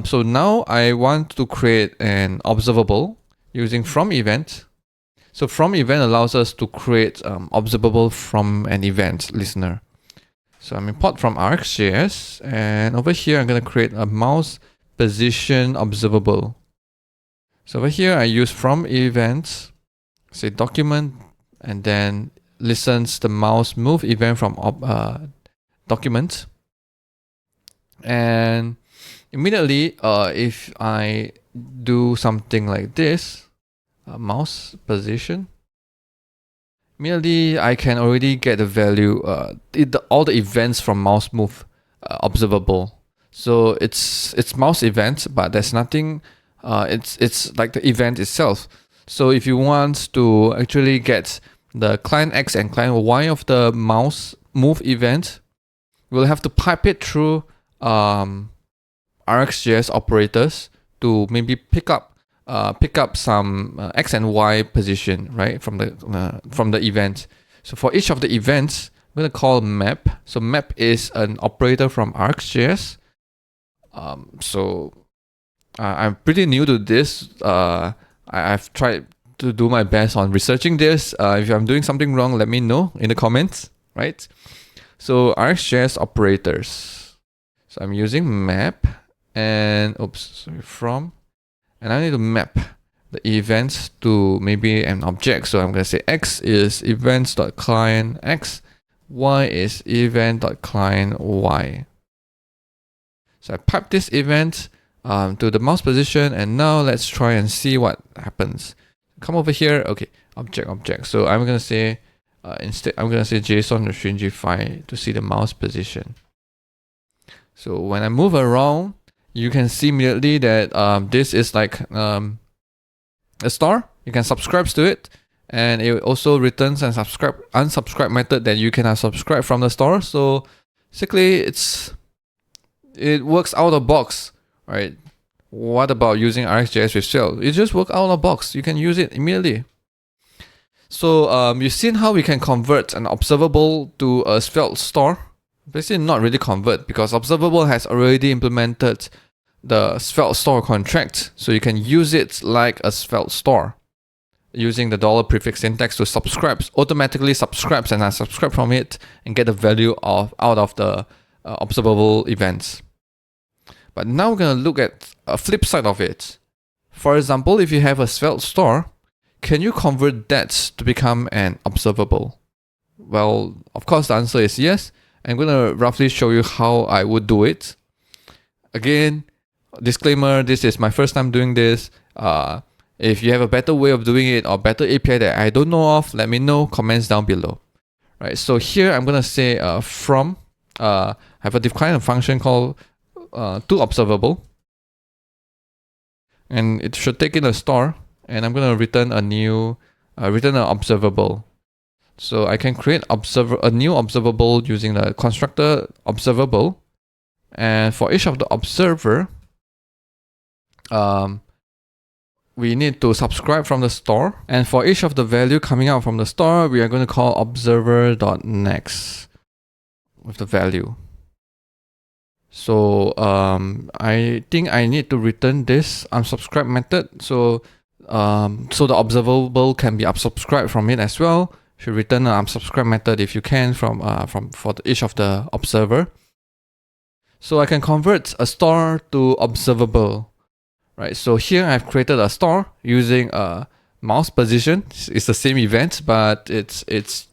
So now I want to create an observable using from event. So from event allows us to create observable from an event listener. So I'm import from RxJS, and over here I'm going to create a mouse position observable. So over here I use from event, say document, and then listens the mouse move event from document. And immediately if I do something like this, mouse position, immediately I can already get the value, all the events from mouse move observable. So it's mouse event, but there's nothing, it's like the event itself. So if you want to actually get the client X and client Y of the mouse move event, we'll have to pipe it through RxJS operators to maybe pick up some X and Y position, right, from the event. So for each of the events, I'm going to call map. So map is an operator from ArcGIS. I'm pretty new to this. I've tried to do my best on researching this. If I'm doing something wrong, let me know in the comments, right? So ArcGIS operators. So I'm using map and from, and I need to map the events to maybe an object. So I'm going to say X is events.client X, Y is event.client Y. So I pipe this event to the mouse position, and now let's try and see what happens. Come over here. Okay, object. So I'm going to say, instead, I'm going to say JSON stringify to see the mouse position. So when I move around, you can see immediately that this is like a star. You can subscribe to it, and it also returns an unsubscribe method that you can unsubscribe from the store. So basically, it works out of the box, right? What about using ArcGIS with Svelte? It just works out of the box. You can use it immediately. So you've seen how we can convert an observable to a Svelte store. Basically, not really convert, because observable has already implemented the Svelte store contract, so you can use it like a Svelte store using the $prefix syntax to automatically subscribes and unsubscribe from it and get the value out of the observable events. But now we're going to look at a flip side of it. For example, if you have a Svelte store, can you convert that to become an observable? Well, of course, the answer is yes. I'm going to roughly show you how I would do it. Again, disclaimer, this is my first time doing this. If you have a better way of doing it or better API that I don't know of, let me know, comments down below. Right, so here I'm going to say from, I have a defined function called toObservable, and it should take in a store, and I'm going to return return an observable. So I can create a new observable using the constructor observable, and for each of the observer, we need to subscribe from the store, and for each of the value coming out from the store, we are going to call observer.next with the value. So I think I need to return this unsubscribe method. So the observable can be unsubscribed from it as well. Should return an unsubscribe method if you can for each of the observer. So I can convert a store to observable. Right. So here I've created a store using a mouse position. It's the same event, but it's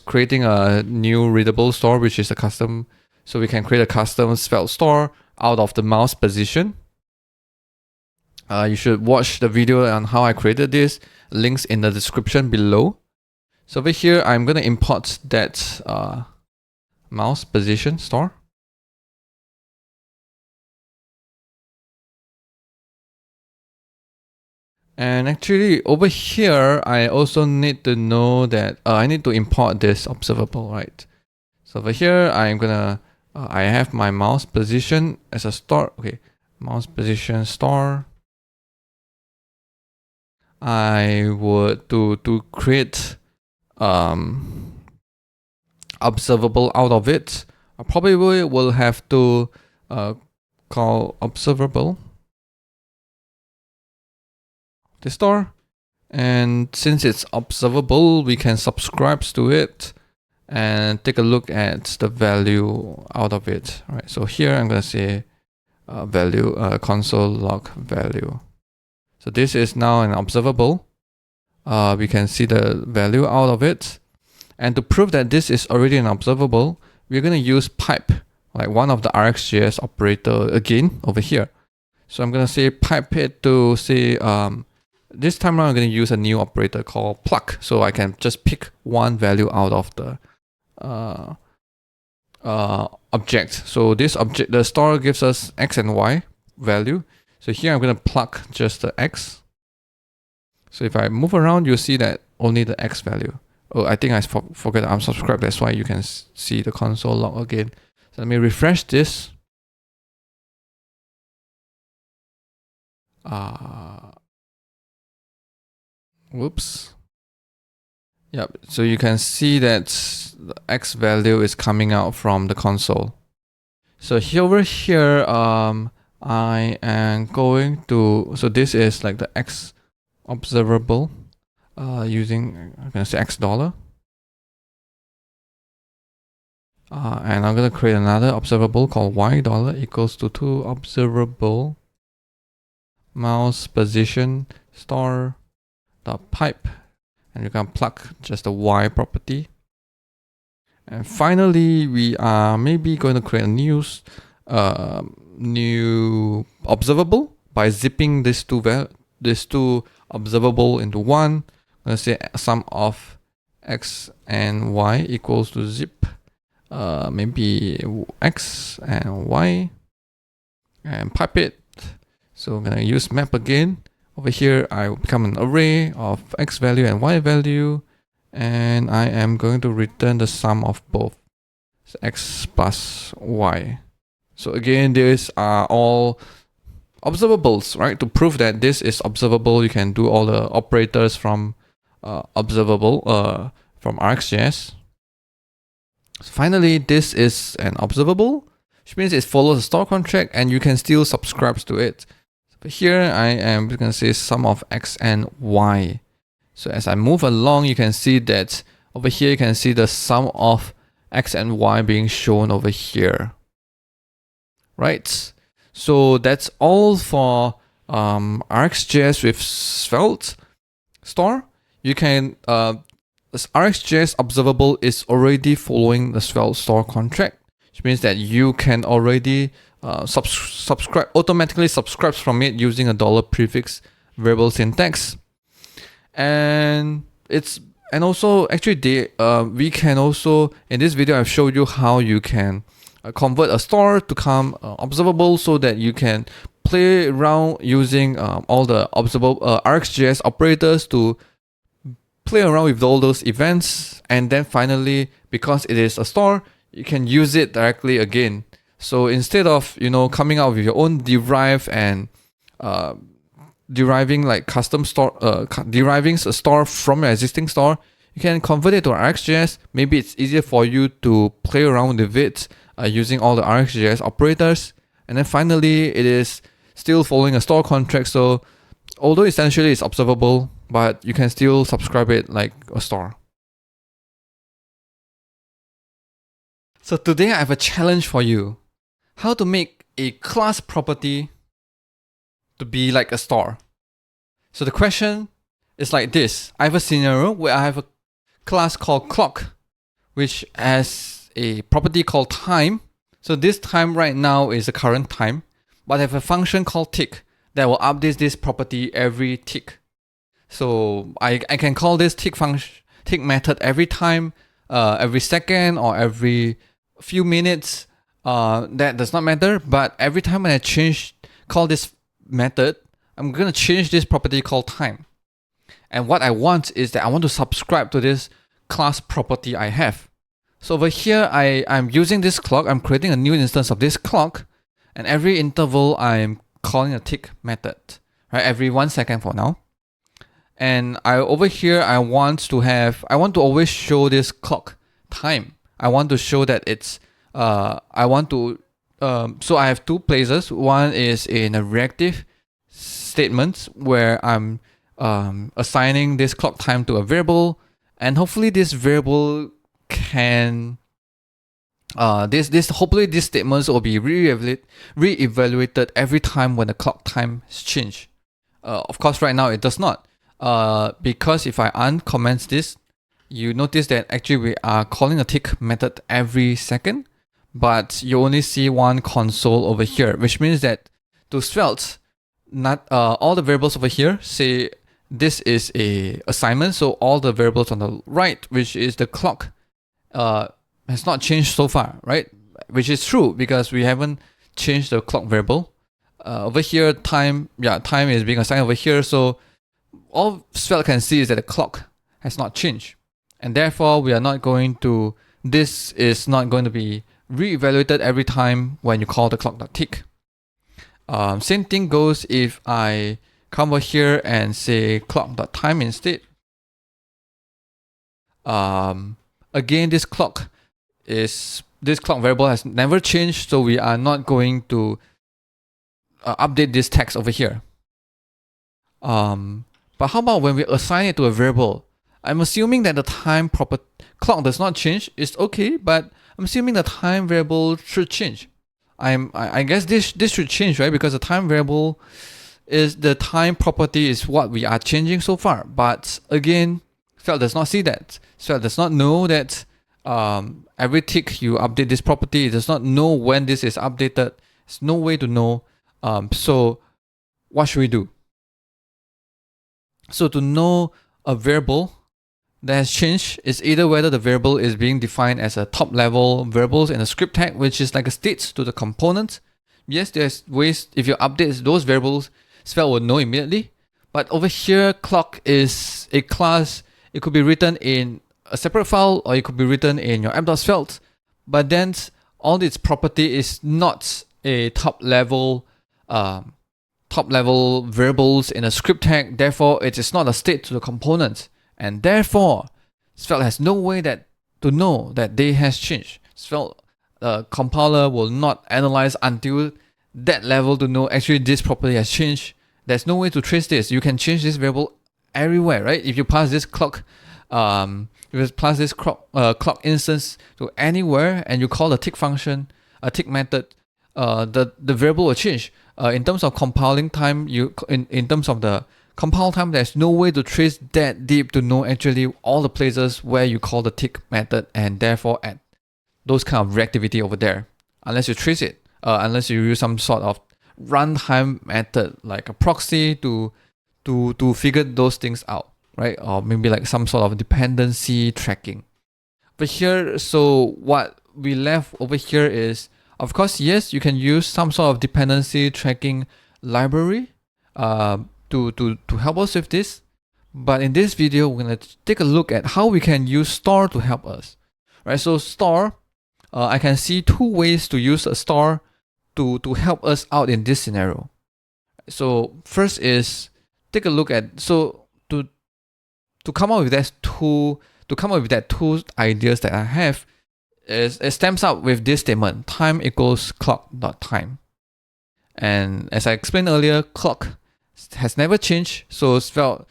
creating a new readable store, which is a custom. So we can create a custom Svelte store out of the mouse position. You should watch the video on how I created this. Links in the description below. So over here, I'm going to import that mouse position store. And actually over here, I also need to know that I need to import this observable, right? So over here, I'm gonna, I have my mouse position as a store. Okay, mouse position store. I would to create observable out of it. I probably will have to call observable the store, and since it's observable, we can subscribe to it and take a look at the value out of it. All right, so here I'm going to say value console log value. So this is now an observable. We can see the value out of it, and to prove that this is already an observable, we're going to use pipe, like one of the ArcGIS operator again over here. So I'm going to say pipe it to say this time around I'm going to use a new operator called pluck, so I can just pick one value out of the object. So this object, the store gives us X and Y value. So here I'm going to pluck just the X. So if I move around, you'll see that only the X value. Oh, I think I forgot to unsubscribe. That's why you can see the console log again. So let me refresh this. Whoops. Yep. So you can see that the X value is coming out from the console. So over here, I am going to, so this is like the X observable, using, I'm gonna say X dollar. And I'm gonna create another observable called Y dollar equals to 2 observable mouse position star dot pipe, and you can plug just the Y property. And finally, we are maybe going to create a new observable by zipping these two observable into one. I'm gonna say sum of X and Y equals to zip, maybe X and Y, and pipe it. So I'm gonna use map again. Over here, I will become an array of X value and Y value, and I am going to return the sum of both, so X plus Y. So again, these are all observables, right? To prove that this is observable, you can do all the operators from observable from RxJS. So finally, this is an observable, which means it follows a store contract and you can still subscribe to it. So here I am going to say sum of X and Y. So as I move along, you can see that over here you can see the sum of X and Y being shown over here. Right? So that's all for RxJS with Svelte store. You can this RxJS observable is already following the Svelte store contract, which means that you can already subscribe, automatically subscribe from it using a dollar prefix variable syntax. And also actually we can also, in this video I've showed you how you can convert a store to become observable, so that you can play around using all the observable RxJS operators to play around with all those events, and then finally, because it is a store, you can use it directly again. So instead of coming out with your own derive and deriving like custom store, deriving a store from your existing store, you can convert it to RxJS. Maybe it's easier for you to play around with it using all the RxJS operators. And then finally, it is still following a store contract. So although essentially it's observable, but you can still subscribe it like a store. So today I have a challenge for you. How to make a class property to be like a store. So the question is like this. I have a scenario where I have a class called clock, which has a property called time. So this time right now is the current time, but I have a function called tick that will update this property every tick. So I can call this tick method every time, every second, or every few minutes. That does not matter, but every time when I call this method, I'm gonna change this property called time. And what I want is that I want to subscribe to this class property I have. So over here, I'm using this clock. I'm creating a new instance of this clock, and every interval I'm calling a tick method, right? Every 1 second for now. And over here, I want to always show this clock time. I want to show that it's so I have two places. One is in a reactive statement where I'm assigning this clock time to a variable, and hopefully this variable can hopefully these statements will be re-evaluated every time when the clock time is changed. Of course, right now it does not. Because if I uncomment this, you notice that actually we are calling a tick method every second, but you only see one console over here, which means that to Svelte, not all the variables over here say this is a assignment. So all the variables on the right, which is the clock, has not changed so far, right? Which is true because we haven't changed the clock variable. Over here, time is being assigned over here. So all Svelte can see is that the clock has not changed. And therefore, this is not going to be re-evaluated every time when you call the clock.tick. Same thing goes if I come over here and say clock.time instead. Again, this clock variable has never changed, so we are not going to update this text over here. But how about when we assign it to a variable? I'm assuming that the time clock does not change. It's okay, but I'm assuming the time variable should change. I guess this should change, right? Because the time variable is the time property is what we are changing so far. But again, Svelte does not see that. Svelte does not know that every tick you update this property. It does not know when this is updated. There's no way to know. So what should we do? So to know a variable that has changed is either whether the variable is being defined as a top level variables in a script tag, which is like a state to the component. Yes, there's ways, if you update those variables, Svelte will know immediately. But over here, clock is a class. It could be written in a separate file, or it could be written in your app.svelte. But then all its property is not a top level variables in a script tag. Therefore, it is not a state to the component. And therefore, Svelte has no way to know that they has changed. Svelte compiler will not analyze until that level to know actually this property has changed. There's no way to trace this. You can change this variable everywhere, right? If you pass this clock, clock instance to anywhere and you call the tick function, a tick method, the variable will change. In terms of compiling time, in terms of the compile time, there's no way to trace that deep to know actually all the places where you call the tick method and therefore add those kind of reactivity over there, unless you trace it, unless you use some sort of runtime method like a proxy to figure those things out, right? Or maybe like some sort of dependency tracking. But here, so what we left over here is, of course, yes, you can use some sort of dependency tracking library to help us with this. But in this video, we're going to take a look at how we can use store to help us. Right? So store, I can see two ways to use a store to help us out in this scenario. So first is take a look at, so to come up with that two ideas that I have, it stems up with this statement: time equals clock.time. And as I explained earlier, clock has never changed, so Svelte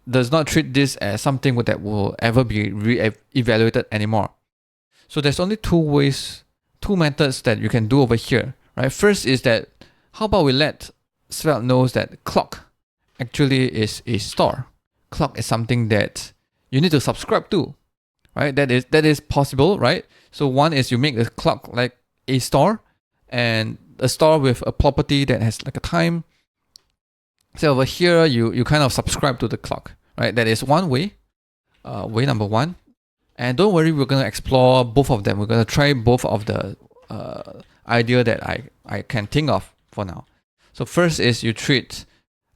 does not treat this as something that will ever be re-evaluated anymore. So there's only two methods that you can do over here, right? First is that, how about we let Svelte knows that clock actually is a store. Clock is something that you need to subscribe to, right? That is possible, right? So one is you make the clock like a store, and a store with a property that has like a time. So over here, you kind of subscribe to the clock, right? That is one way, way number one. And don't worry, we're going to explore both of them. We're going to try both of the idea that I can think of for now. So first is you treat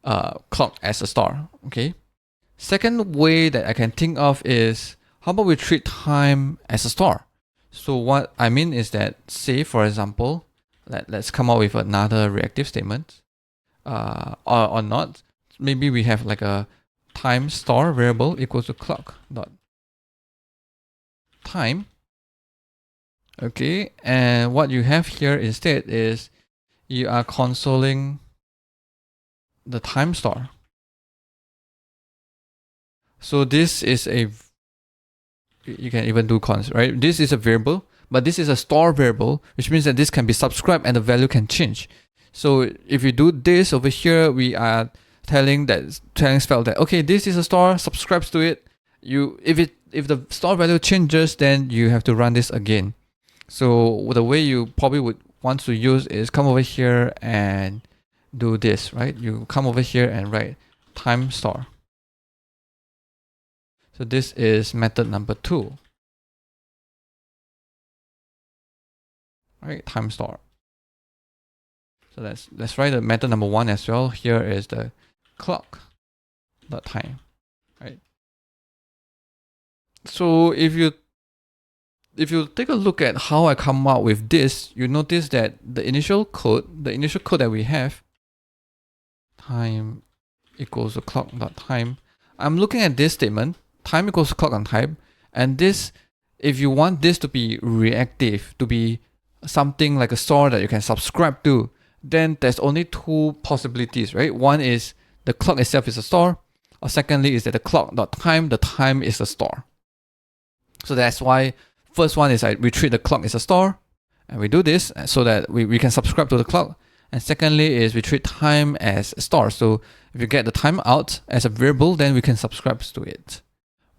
clock as a store, okay? Second way that I can think of is, how about we treat time as a store? So what I mean is that, say for example, let's come up with another reactive statement, or not. Maybe we have like a time store variable equals to clock dot time. Okay, and what you have here instead is you are consoling the time store. So this is you can even do const, right? This is a variable, but this is a store variable, which means that this can be subscribed and the value can change. So if you do this over here, we are telling Svelte that, okay, this is a store, subscribes to it. If the store value changes, then you have to run this again. So the way you probably would want to use is come over here and do this, right? You come over here and write time store. So this is method number 2. Right, time store. So let's write the method number 1 as well. Here is the clock.time. Right. So if you take a look at how I come out with this, you notice that the initial code that we have, time equals to clock.time, I'm looking at this statement, time equals clock on time. And this, if you want this to be reactive, to be something like a store that you can subscribe to, then there's only two possibilities, right? One is the clock itself is a store, or secondly is that the clock.time, the time is a store. So that's why first one is we treat the clock as a store, and we do this so that we can subscribe to the clock. And secondly is we treat time as a store. So if you get the time out as a variable, then we can subscribe to it.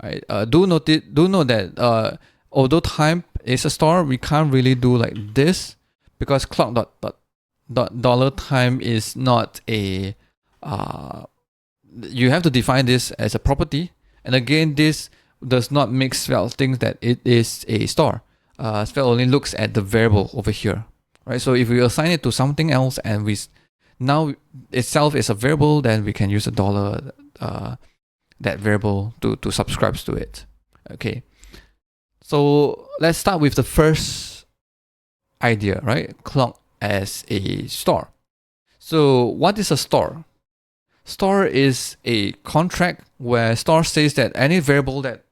Right? Do note that although time is a store, we can't really do like this because $time is not a you have to define this as a property. And again, this does not make Svelte think that it is a store. Svelte only looks at the variable over here. Right? So if we assign it to something else and we now itself is a variable, then we can use a dollar that variable to subscribe to it. Okay. So let's start with the first idea, right? Clock as a store. So what is a store? Store is a contract where store says that any variable that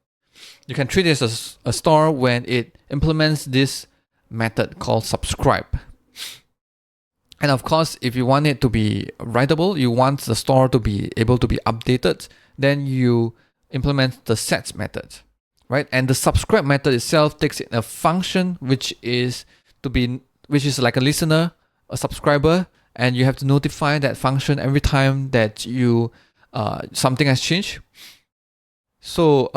you can treat it as a store when it implements this method called subscribe. And of course, if you want it to be writable, you want the store to be able to be updated, then you implement the set method, right? And the subscribe method itself takes in a function which is like a listener, a subscriber, and you have to notify that function every time that you something has changed. So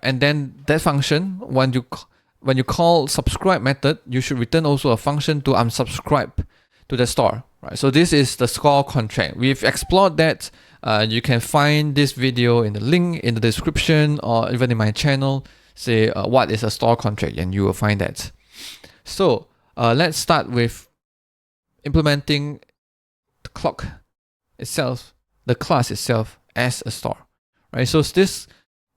and then that function, when you call subscribe method, you should return also a function to unsubscribe to the store, right? So this is the store contract. We've explored that. You can find this video in the link in the description or even in my channel. Say what is a store contract, and you will find that. So let's start with implementing the clock itself, the class itself as a store, right? So this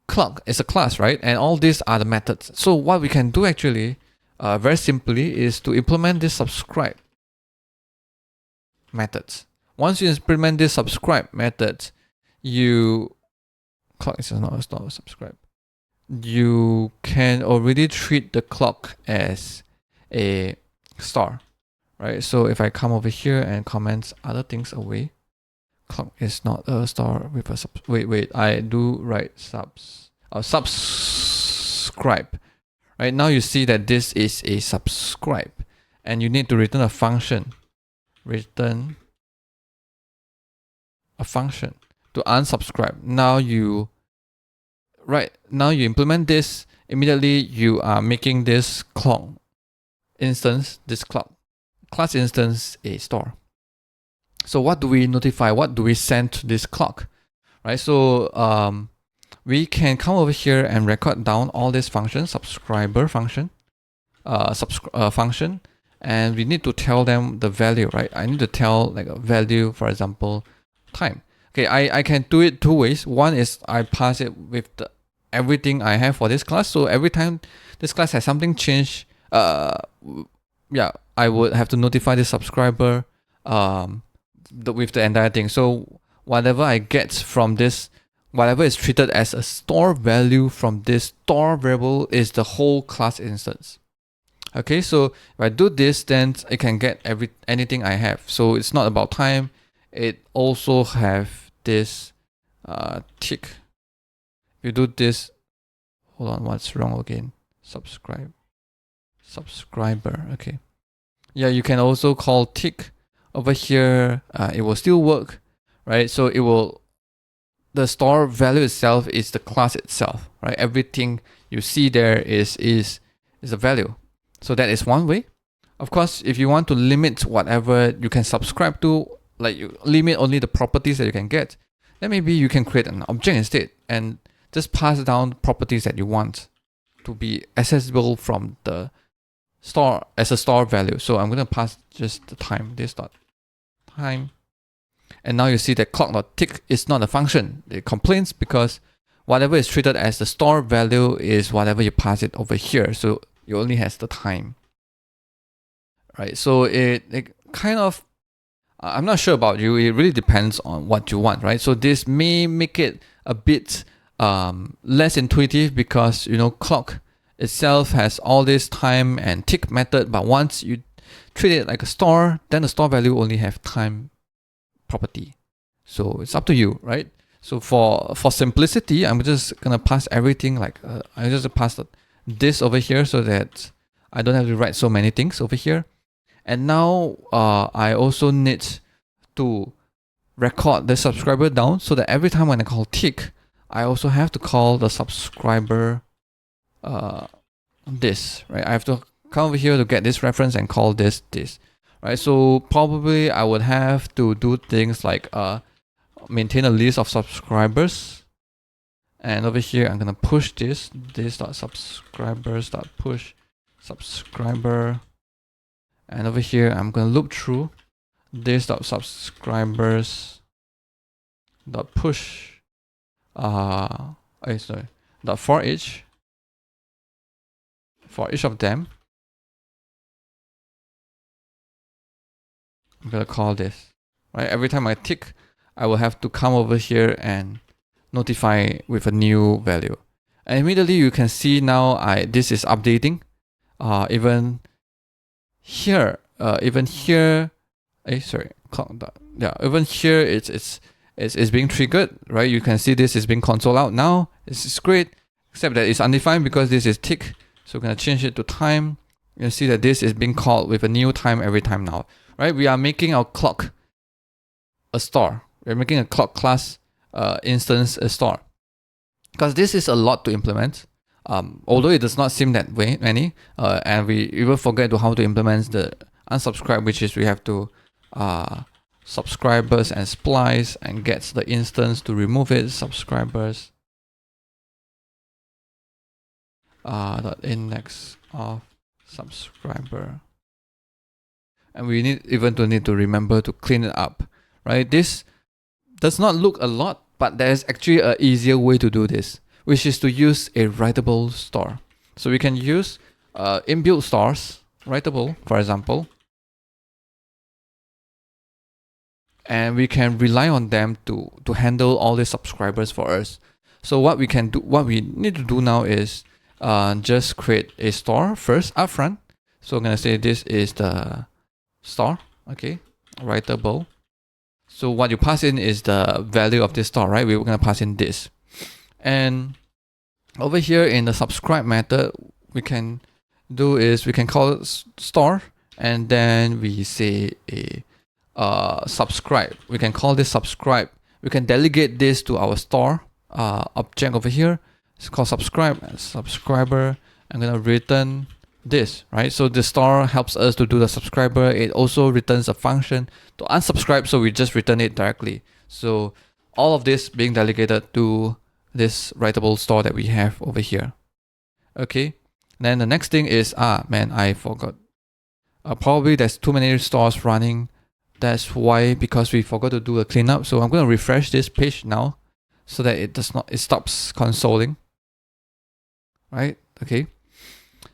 clock is a class, right? And all these are the methods. So what we can do actually, very simply, is to implement this subscribe methods. Once you implement this subscribe method, clock is not a subscribe. You can already treat the clock as a store, right? So if I come over here and comment other things away, clock is not a store with a wait, I do write subscribe. Right now you see that this is a subscribe, and you need to return a function. Return a function to unsubscribe. Now you implement this. Immediately you are making this clock instance, this clock class instance, a store. So what do we notify? What do we send to this clock? Right? So we can come over here and record down all these functions, subscriber function, function, and we need to tell them the value, right? I need to tell like a value, for example, time. Okay, I can do it two ways. One is I pass it with everything I have for this class. So every time this class has something change, I would have to notify the subscriber with the entire thing. So whatever I get from this, whatever is treated as a store value from this store variable is the whole class instance. Okay, so if I do this, then I can get anything I have. So it's not about time. It also have this tick. If you do this, hold on, what's wrong again? Subscriber. Okay. Yeah, you can also call tick over here. It will still work, right? So the store value itself is the class itself, right? Everything you see there is a value. So that is one way. Of course, if you want to limit whatever you can subscribe to, like you limit only the properties that you can get, then maybe you can create an object instead and just pass down properties that you want to be accessible from the store as a store value. So I'm going to pass just the time, this dot time. And now you see that clock.tick is not a function. It complains because whatever is treated as the store value is whatever you pass it over here. So it only has the time, right? So it kind of, I'm not sure about you. It really depends on what you want, right? So this may make it a bit less intuitive because clock itself has all this time and tick method, but once you treat it like a store, then the store value only have time property. So it's up to you, right? So for simplicity, I'm just gonna pass everything like I just pass this over here so that I don't have to write so many things over here. And now I also need to record the subscriber down so that every time when I call tick, I also have to call the subscriber this, right? I have to come over here to get this reference and call this, right? So probably I would have to do things like maintain a list of subscribers, and over here I'm gonna push this dot subscribers dot push subscriber, and over here I'm gonna loop through this dot subscribers dot push dot for each of them. I'm gonna call this, right? Every time I tick, I will have to come over here and notify with a new value. And immediately you can see now this is updating. Even here, even here it's being triggered, right? You can see this is being console out now. This is great, except that it's undefined because this is tick. So we're gonna change it to time. You can see that this is being called with a new time every time now, right? We are making our clock a store. We're making a clock class instance a store, because this is a lot to implement. Although it does not seem that way many, and we even forget how to implement the unsubscribe, which is we have to subscribers and splice and gets the instance to remove it, subscribers dot index of subscriber, and we need to remember to clean it up, right? This does not look a lot, but there's actually an easier way to do this, which is to use a writable store. So we can use inbuilt stores, Writable, for example, and we can rely on them to handle all the subscribers for us. So what we need to do now is just create a store first upfront. So I'm gonna say this is the store, okay, Writable. So what you pass in is the value of this store, right? We're gonna pass in this, and over here in the subscribe method, we can do is we can call it store, and then we say a subscribe. We can call this subscribe. We can delegate this to our store object over here. It's called subscribe and subscriber. I'm gonna return this, right? So the store helps us to do the subscriber. It also returns a function to unsubscribe, so we just return it directly. So all of this being delegated to this writable store that we have over here. Okay, then the next thing is I forgot. Probably there's too many stores running. That's why, because we forgot to do a cleanup. So I'm going to refresh this page now so that it stops consoling, right? Okay,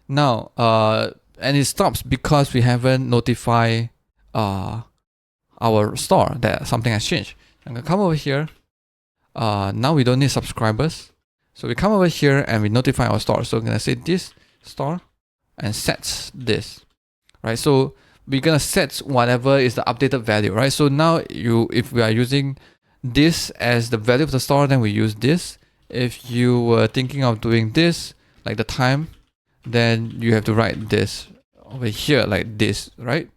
now and it stops because we haven't notified our store that something has changed. I'm gonna come over here. Now we don't need subscribers, so we come over here and we notify our store. So I'm gonna say this store and sets this, right? So we're gonna set whatever is the updated value, right? So now if we are using this as the value of the store, then we use this. If you were thinking of doing this like the time, then you have to write this over here like this, right?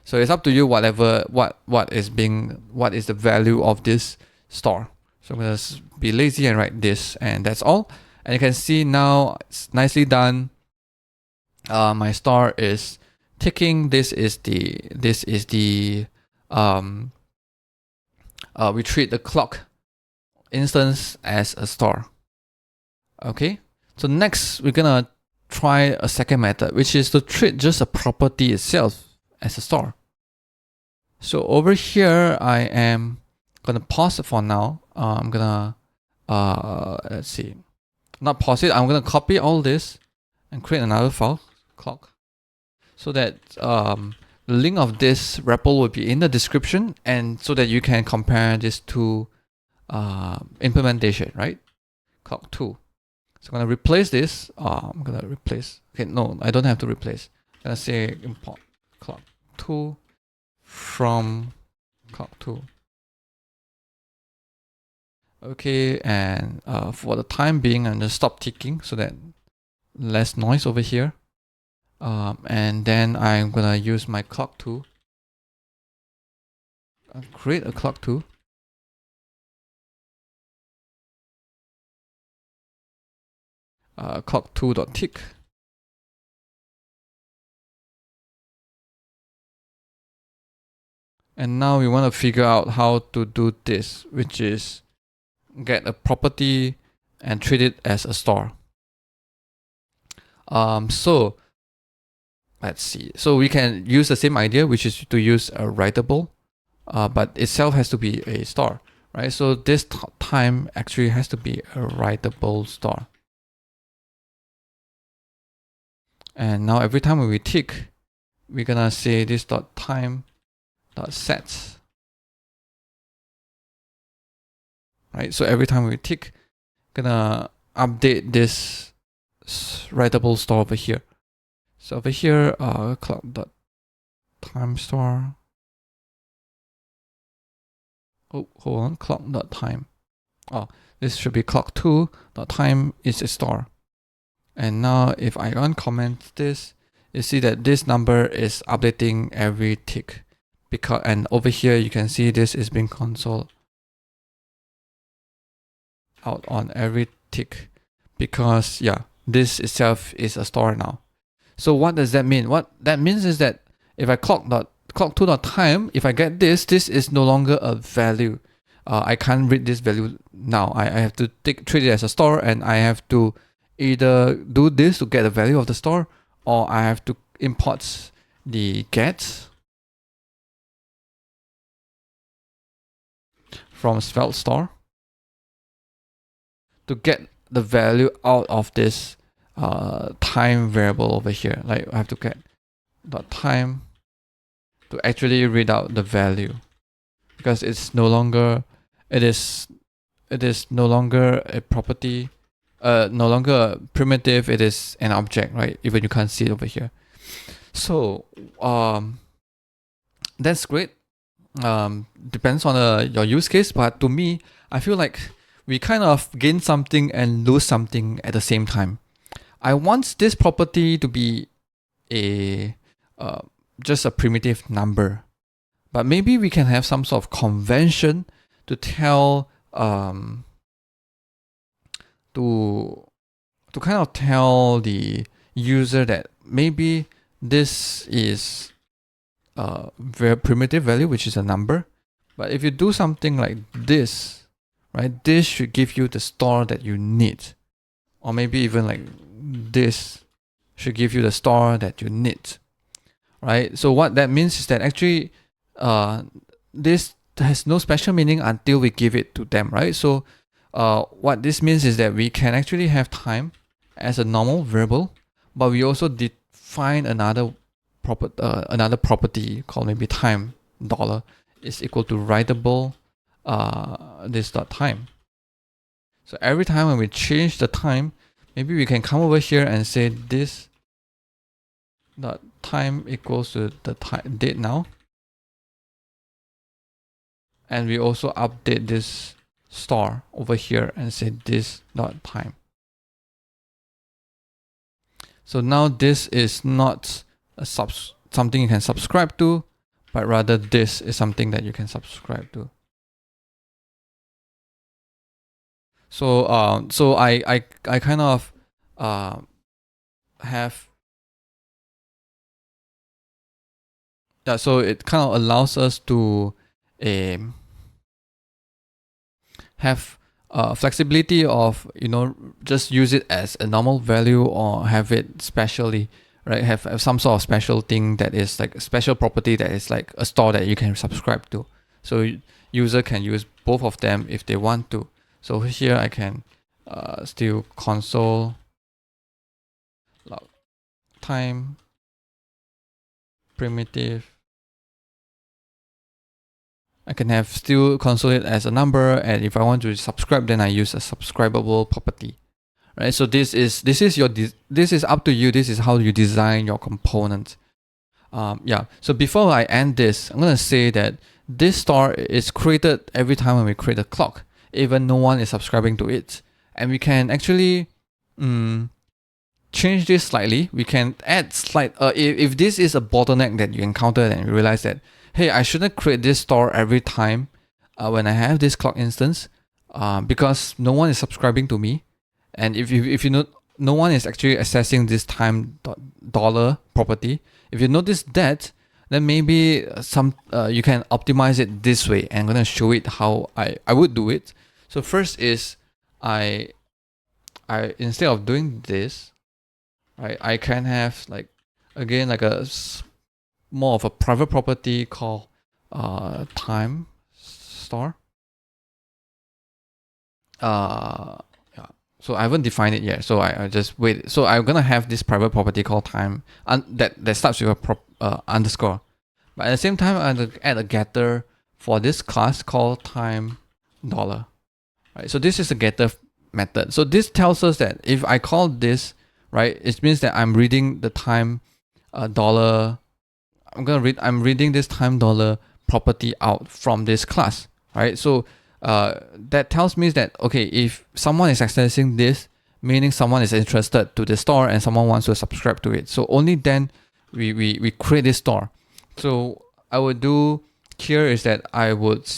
So it's up to you, whatever what is the value of this store. So I'm gonna be lazy and write this, and that's all. And you can see now it's nicely done. My store is ticking. This is the we treat the clock instance as a store. Okay, so next we're gonna try a second method, which is to treat just a property itself as a store. So over here, I am gonna pause it for now. I'm gonna let's see, not pause it. I'm gonna copy all this and create another file, clock, so that the link of this REPL will be in the description, and so that you can compare these two implementation, right? clock2. So I'm gonna replace this. I'm gonna replace. Okay, no, I don't have to replace. I'm gonna say import clock2 from clock2. Okay, and for the time being, I'm gonna stop ticking so that less noise over here. And then I'm gonna use my clock2. Create a clock2. Clock2.tick. And now we want to figure out how to do this, which is get a property and treat it as a store. So let's see. So we can use the same idea, which is to use a writable, but itself has to be a store, right? So this time actually has to be a writable store. And now every time when we tick, we're gonna say this dot time dot sets. Right? So every time we tick, gonna update this writable store over here. So over here, clock dot time store. Oh, hold on, clock dot time. Oh, this should be clock2 dot time is a store. And now if I uncomment this, you see that this number is updating every tick. And over here you can see this is being console out on every tick, because yeah, this itself is a store now. So what does that mean? What that means is that if I clock2.time, if I get this is no longer a value. I can't read this value now. I have to treat it as a store, and I have to either do this to get the value of the store, or I have to import the get from Svelte store to get the value out of this time variable over here. Like I have to get dot time to actually read out the value, because it's no longer it is no longer a property, no longer a primitive. It is an object, right? Even you can't see it over here. So that's great. Depends on your use case, but to me, I feel like we kind of gain something and lose something at the same time. I want this property to be a just a primitive number, but maybe we can have some sort of convention to tell to kind of tell the user that maybe this is a very primitive value, which is a number, but if you do something like this, right, this should give you the store that you need, or maybe even like this should give you the store that you need, right? So what that means is that actually this has no special meaning until we give it to them, right? So what this means is that we can actually have time as a normal variable, but we also define another property called maybe time dollar is equal to writable this dot time. So every time when we change the time, maybe we can come over here and say this dot time equals to the time date now, and we also update this store over here and say this dot time. So now this is not something you can subscribe to, but rather this is something that you can subscribe to. So I kind of have so it kind of allows us to have flexibility of, just use it as a normal value or have it specially, right? Have some sort of special thing that is like a special property that is like a store that you can subscribe to. So user can use both of them if they want to. So here I can still console log time primitive, I can have still console it as a number, and if I want to subscribe, then I use a subscribable property. Right? So this is up to you. This is how you design your component. So before I end this, I'm gonna say that this store is created every time when we create a clock, even no one is subscribing to it. And we can actually change this slightly. We can add if this is a bottleneck that you encounter and you realize that, hey, I shouldn't create this store every time when I have this clock instance because no one is subscribing to me. And if you know, no one is actually accessing this time dollar property. If you notice that, then maybe you can optimize it this way. And I'm gonna show it how I would do it. So first is I instead of doing this, right, I can have more of a private property called time star. So I haven't defined it yet, so I just wait. So I'm gonna have this private property called time that starts with a underscore. But at the same time, I'm gonna add a getter for this class called time dollar. Right. So this is a getter method. So this tells us that if I call this, right, it means that I'm reading the time dollar. I'm reading this time dollar property out from this class. Right. So that tells me that, okay, if someone is accessing this, meaning someone is interested to the store and someone wants to subscribe to it. So only then we create this store. So I would do here is that I would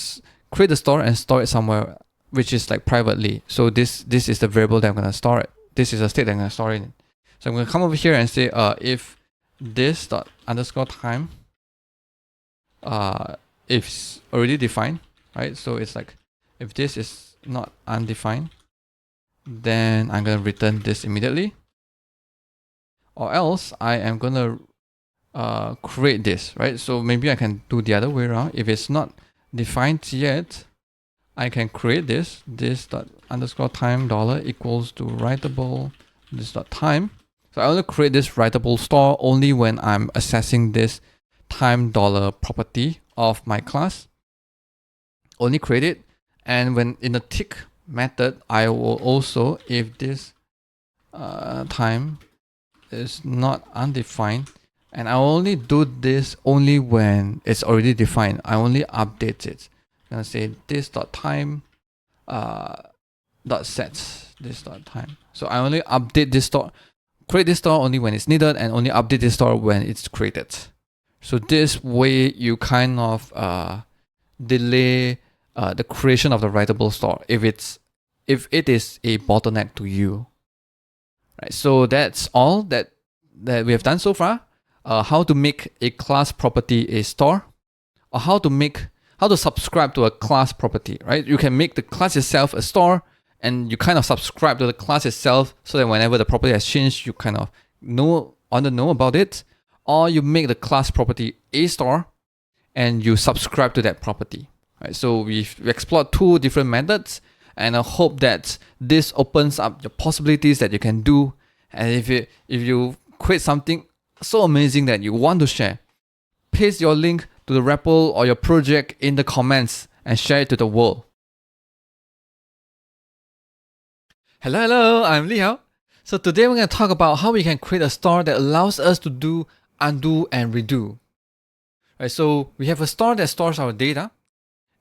create the store and store it somewhere which is like privately. So this is the variable that I'm going to store it. This is a state that I'm going to store it in. So I'm going to come over here and say if this dot underscore time if already defined, right? So it's like if this is not undefined, then I'm going to return this immediately. Or else I am going to create this, right? So maybe I can do the other way around. If it's not defined yet, I can create this dot underscore time dollar equals to writable this dot time. So I only create this writable store only when I'm accessing this time dollar property of my class. Only create it. And when in the tick method, I will also, if this time is not undefined, and I only do this only when it's already defined. I only update it. I'm gonna say this dot time dot sets this dot time. So I only update this store, create this store only when it's needed, and only update this store when it's created. So this way you kind of delay the creation of the writable store if it is a bottleneck to you. Right. So that's all that we have done so far. How to make a class property a store, or how to subscribe to a class property, right? You can make the class itself a store, and you kind of subscribe to the class itself so that whenever the property has changed, you kind of know about it. Or you make the class property a store, and you subscribe to that property. Right? So we've explored two different methods, and I hope that this opens up the possibilities that you can do. And if you create something so amazing that you want to share, paste your link to the REPL or your project in the comments and share it to the world. Hello, I'm Liao. So today we're going to talk about how we can create a store that allows us to do undo and redo. Right, so we have a store that stores our data,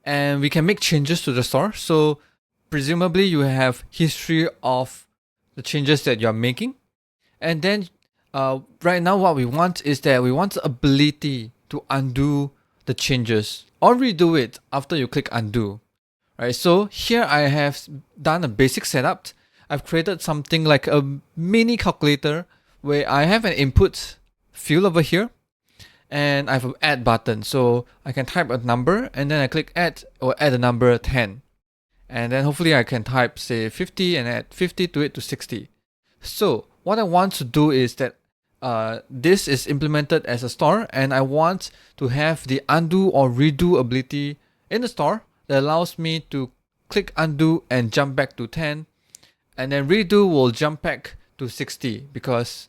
and we can make changes to the store. So presumably you have history of the changes that you're making. And then right now what we want is that we want the ability to undo the changes or redo it after you click undo. Right, so here I have done a basic setup. I've created something like a mini calculator where I have an input field over here, and I have an add button. So I can type a number, and then I click add or add a number 10. And then hopefully I can type say 50 and add 50 to it to 60. So what I want to do is that this is implemented as a store, and I want to have the undo or redo ability in the store that allows me to click undo and jump back to 10, and then redo will jump back to 60 because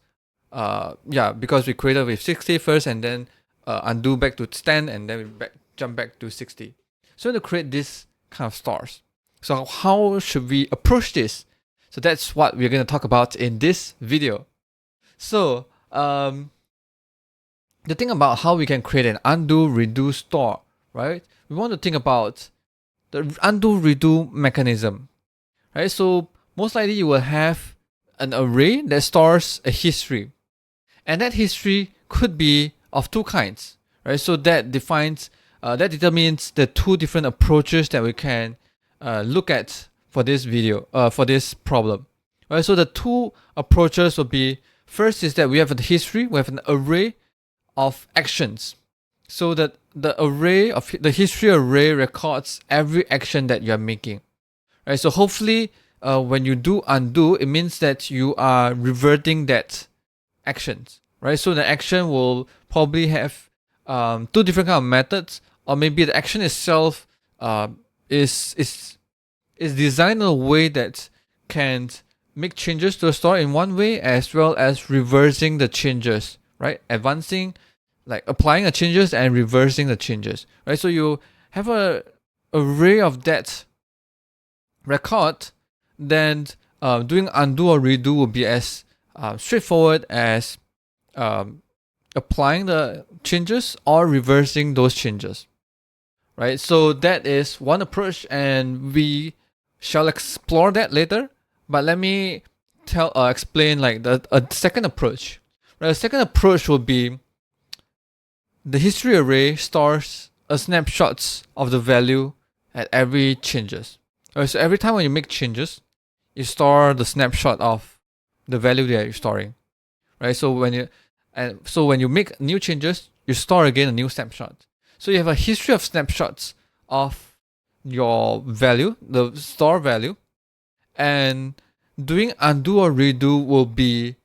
we created with 60 first, and then undo back to 10, and then we jump back to 60. So we want to create this kind of stores. So how should we approach this? So that's what we're going to talk about in this video. So the thing about how we can create an undo redo store, right? We want to think about the undo redo mechanism, right? So most likely you will have an array that stores a history, and that history could be of two kinds, right? So that determines the two different approaches that we can look at for this video, for this problem, right? So the two approaches will be, first is that we have a history, we have an array of actions. So that the history array records every action that you are making, right? So hopefully, when you do undo, it means that you are reverting that actions, right? So the action will probably have two different kind of methods, or maybe the action itself is designed in a way that can make changes to the store in one way, as well as reversing the changes, right? Advancing, like applying the changes and reversing the changes, right? So you have a array of that record, then doing undo or redo will be as straightforward as applying the changes or reversing those changes, right? So that is one approach, and we shall explore that later. But let me explain like a second approach. Right, the second approach will be the history array stores a snapshots of the value at every changes. Right, so every time when you make changes, you store the snapshot of the value that you're storing. Right, so when you make new changes, you store again a new snapshot. So you have a history of snapshots of your value, the store value, and doing undo or redo will be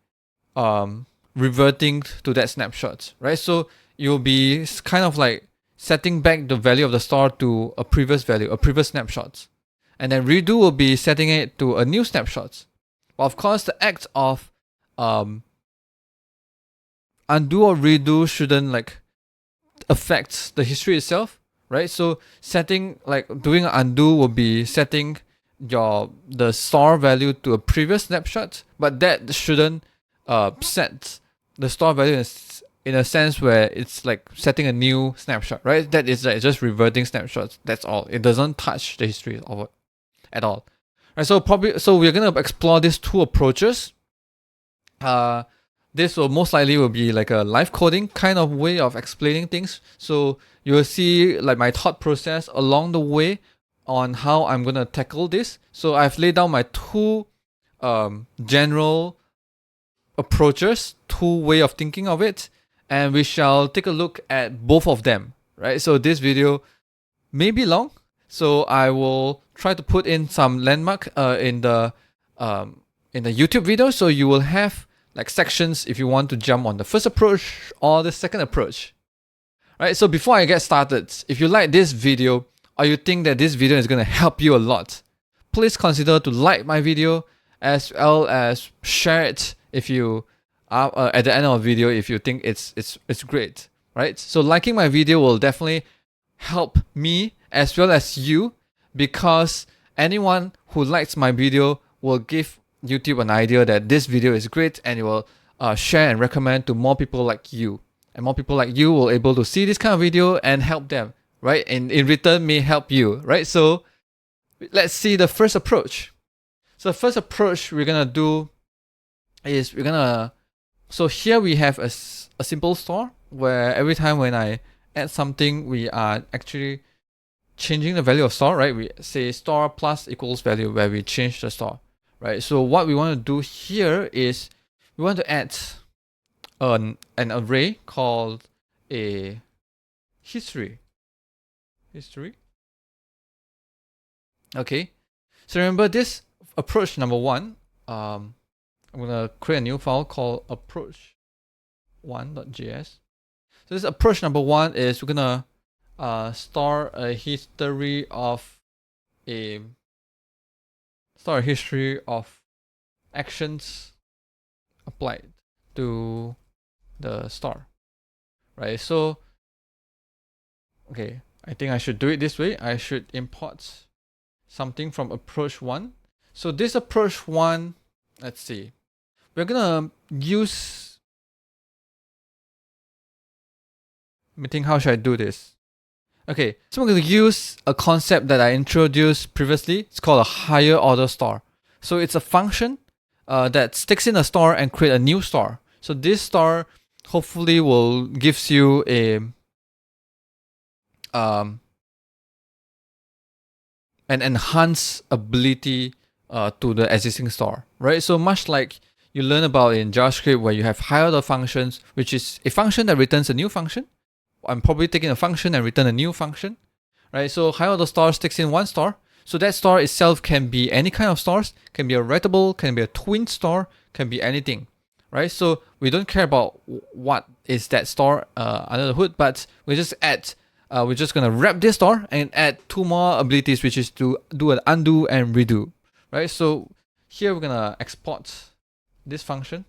reverting to that snapshot, right? So you'll be kind of like setting back the value of the store to a previous value, a previous snapshot, and then redo will be setting it to a new snapshot. But of course, the act of undo or redo shouldn't like affect the history itself, right? So setting, like doing an undo will be setting the store value to a previous snapshot, but that shouldn't set the store value in a sense where it's like setting a new snapshot, right? That is like just reverting snapshots. That's all. It doesn't touch the history of it at all. Right, so we're gonna explore these two approaches. This will most likely will be like a live coding kind of way of explaining things. So you will see like my thought process along the way on how I'm gonna tackle this. So I've laid down my two general approaches, two way of thinking of it, and we shall take a look at both of them, right? So this video may be long, so I will try to put in some landmark in the YouTube video, so you will have like sections if you want to jump on the first approach or the second approach. Right, so before I get started, if you like this video or you think that this video is going to help you a lot, please consider to like my video as well as share it if you are at the end of the video if you think it's great, right? So liking my video will definitely help me as well as you, because anyone who likes my video will give YouTube an idea that this video is great, and it will share and recommend to more people like you. And more people like you will able to see this kind of video and help them, right? And in return may help you, right? So let's see the first approach. So the first approach we're gonna do is so here we have a simple store where every time when I add something, we are actually changing the value of store, right? We say store plus equals value where we change the store, right? So what we want to do here is we want to add an array called a history. Okay, so remember this approach number one. I'm gonna create a new file called approach1.js. So this approach number one is we're gonna store a history of actions applied to the store, right? So okay, I think I should do it this way. I should import something from approach 1. So this approach 1, let's see. We're gonna use, let me think, how should I do this? Okay, so I'm gonna use a concept that I introduced previously. It's called a higher order store. So it's a function that sticks in a store and create a new store. So this store hopefully will gives you a an enhanced ability to the existing store, right? So much like you learn about in JavaScript, where you have higher order functions, which is a function that returns a new function. I'm probably taking a function and return a new function, right? So higher order store sticks in one store. So that store itself can be any kind of stores, can be a Writable, can be a twin store, can be anything, right? So we don't care about what is that store under the hood, but we just add, we're just gonna wrap this store and add 2 more abilities, which is to do an undo and redo, right? So here we're gonna export this function,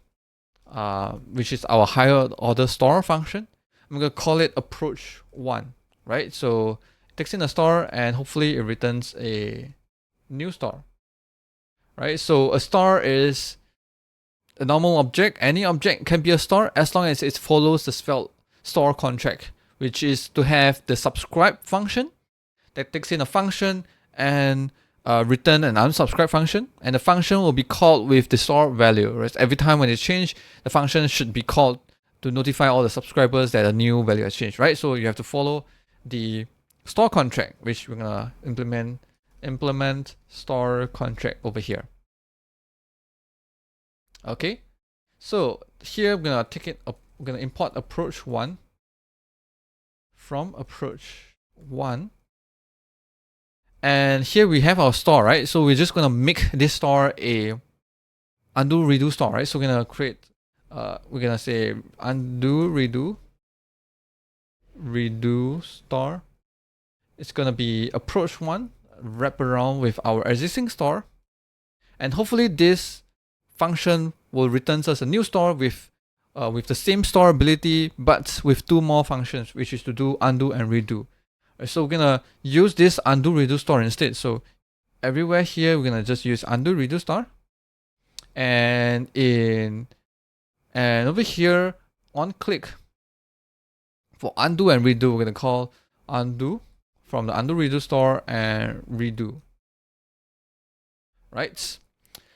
which is our higher order store function. I'm gonna call it approach 1, right? So it takes in a store and hopefully it returns a new store, right? So a store is a normal object. Any object can be a store as long as it follows the Svelte store contract, which is to have the subscribe function that takes in a function and return an unsubscribe function, and the function will be called with the store value, right? Every time when it's changed, the function should be called to notify all the subscribers that a new value has changed, right? So you have to follow the store contract, which we're gonna implement store contract over here. Okay, so here we're gonna take it up, we're gonna import approach 1 from approach 1, and here we have our store, right? So we're just gonna make this store a undo redo store, right? So we're gonna create we're gonna say undo redo store. It's gonna be approach 1 wrap around with our existing store, and hopefully this function will return us a new store with the same store ability, but with 2 more functions, which is to do undo and redo. So we're gonna use this undo redo store instead. So everywhere here we're gonna just use undo redo store, and over here on click for undo and redo, we're gonna call undo from the undo redo store and redo, right?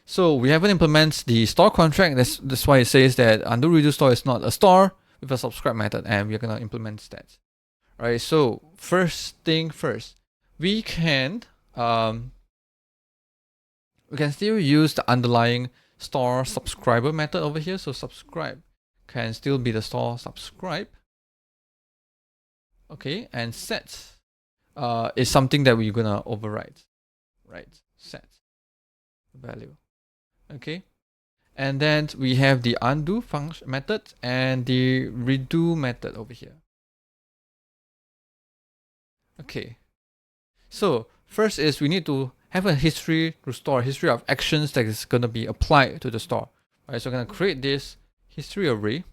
So we haven't implemented the store contract. That's why it says that undo redo store is not a store with a subscribe method, and we're gonna implement that. Right. So first thing first, we can still use the underlying store subscriber method over here. So subscribe can still be the store subscribe. Okay, and set is something that we're gonna override, right? Set value. Okay, and then we have the undo function method and the redo method over here. Okay, so first is we need to have a history to store, a history of actions that is gonna be applied to the store. Right, so I'm gonna create this history array.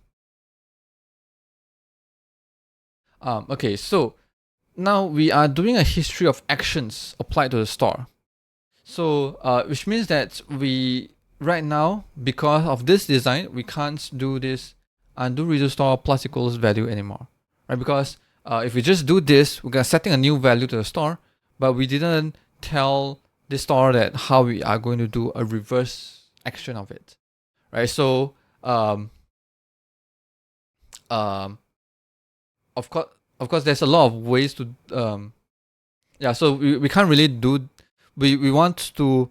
Okay, so now we are doing a history of actions applied to the store. So which means that we right now, because of this design, we can't do this undo redo store plus equals value anymore, right? Because if we just do this, we're setting a new value to the store, but we didn't tell the store that how we are going to do a reverse action of it, right? So of course there's a lot of ways to so we can't really do, we want to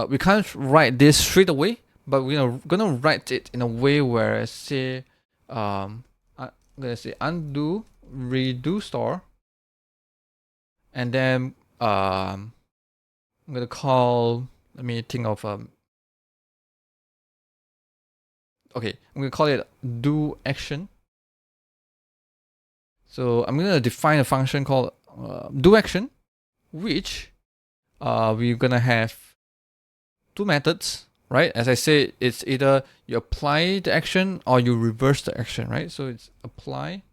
we can't write this straight away, but we're gonna write it in a way where, say, I'm gonna say undo redo store, and then I'm gonna call, let me think of okay, I'm gonna call it do action. So I'm gonna define a function called do action, which we're gonna have 2 methods, right? As I said, it's either you apply the action or you reverse the action, right? So it's apply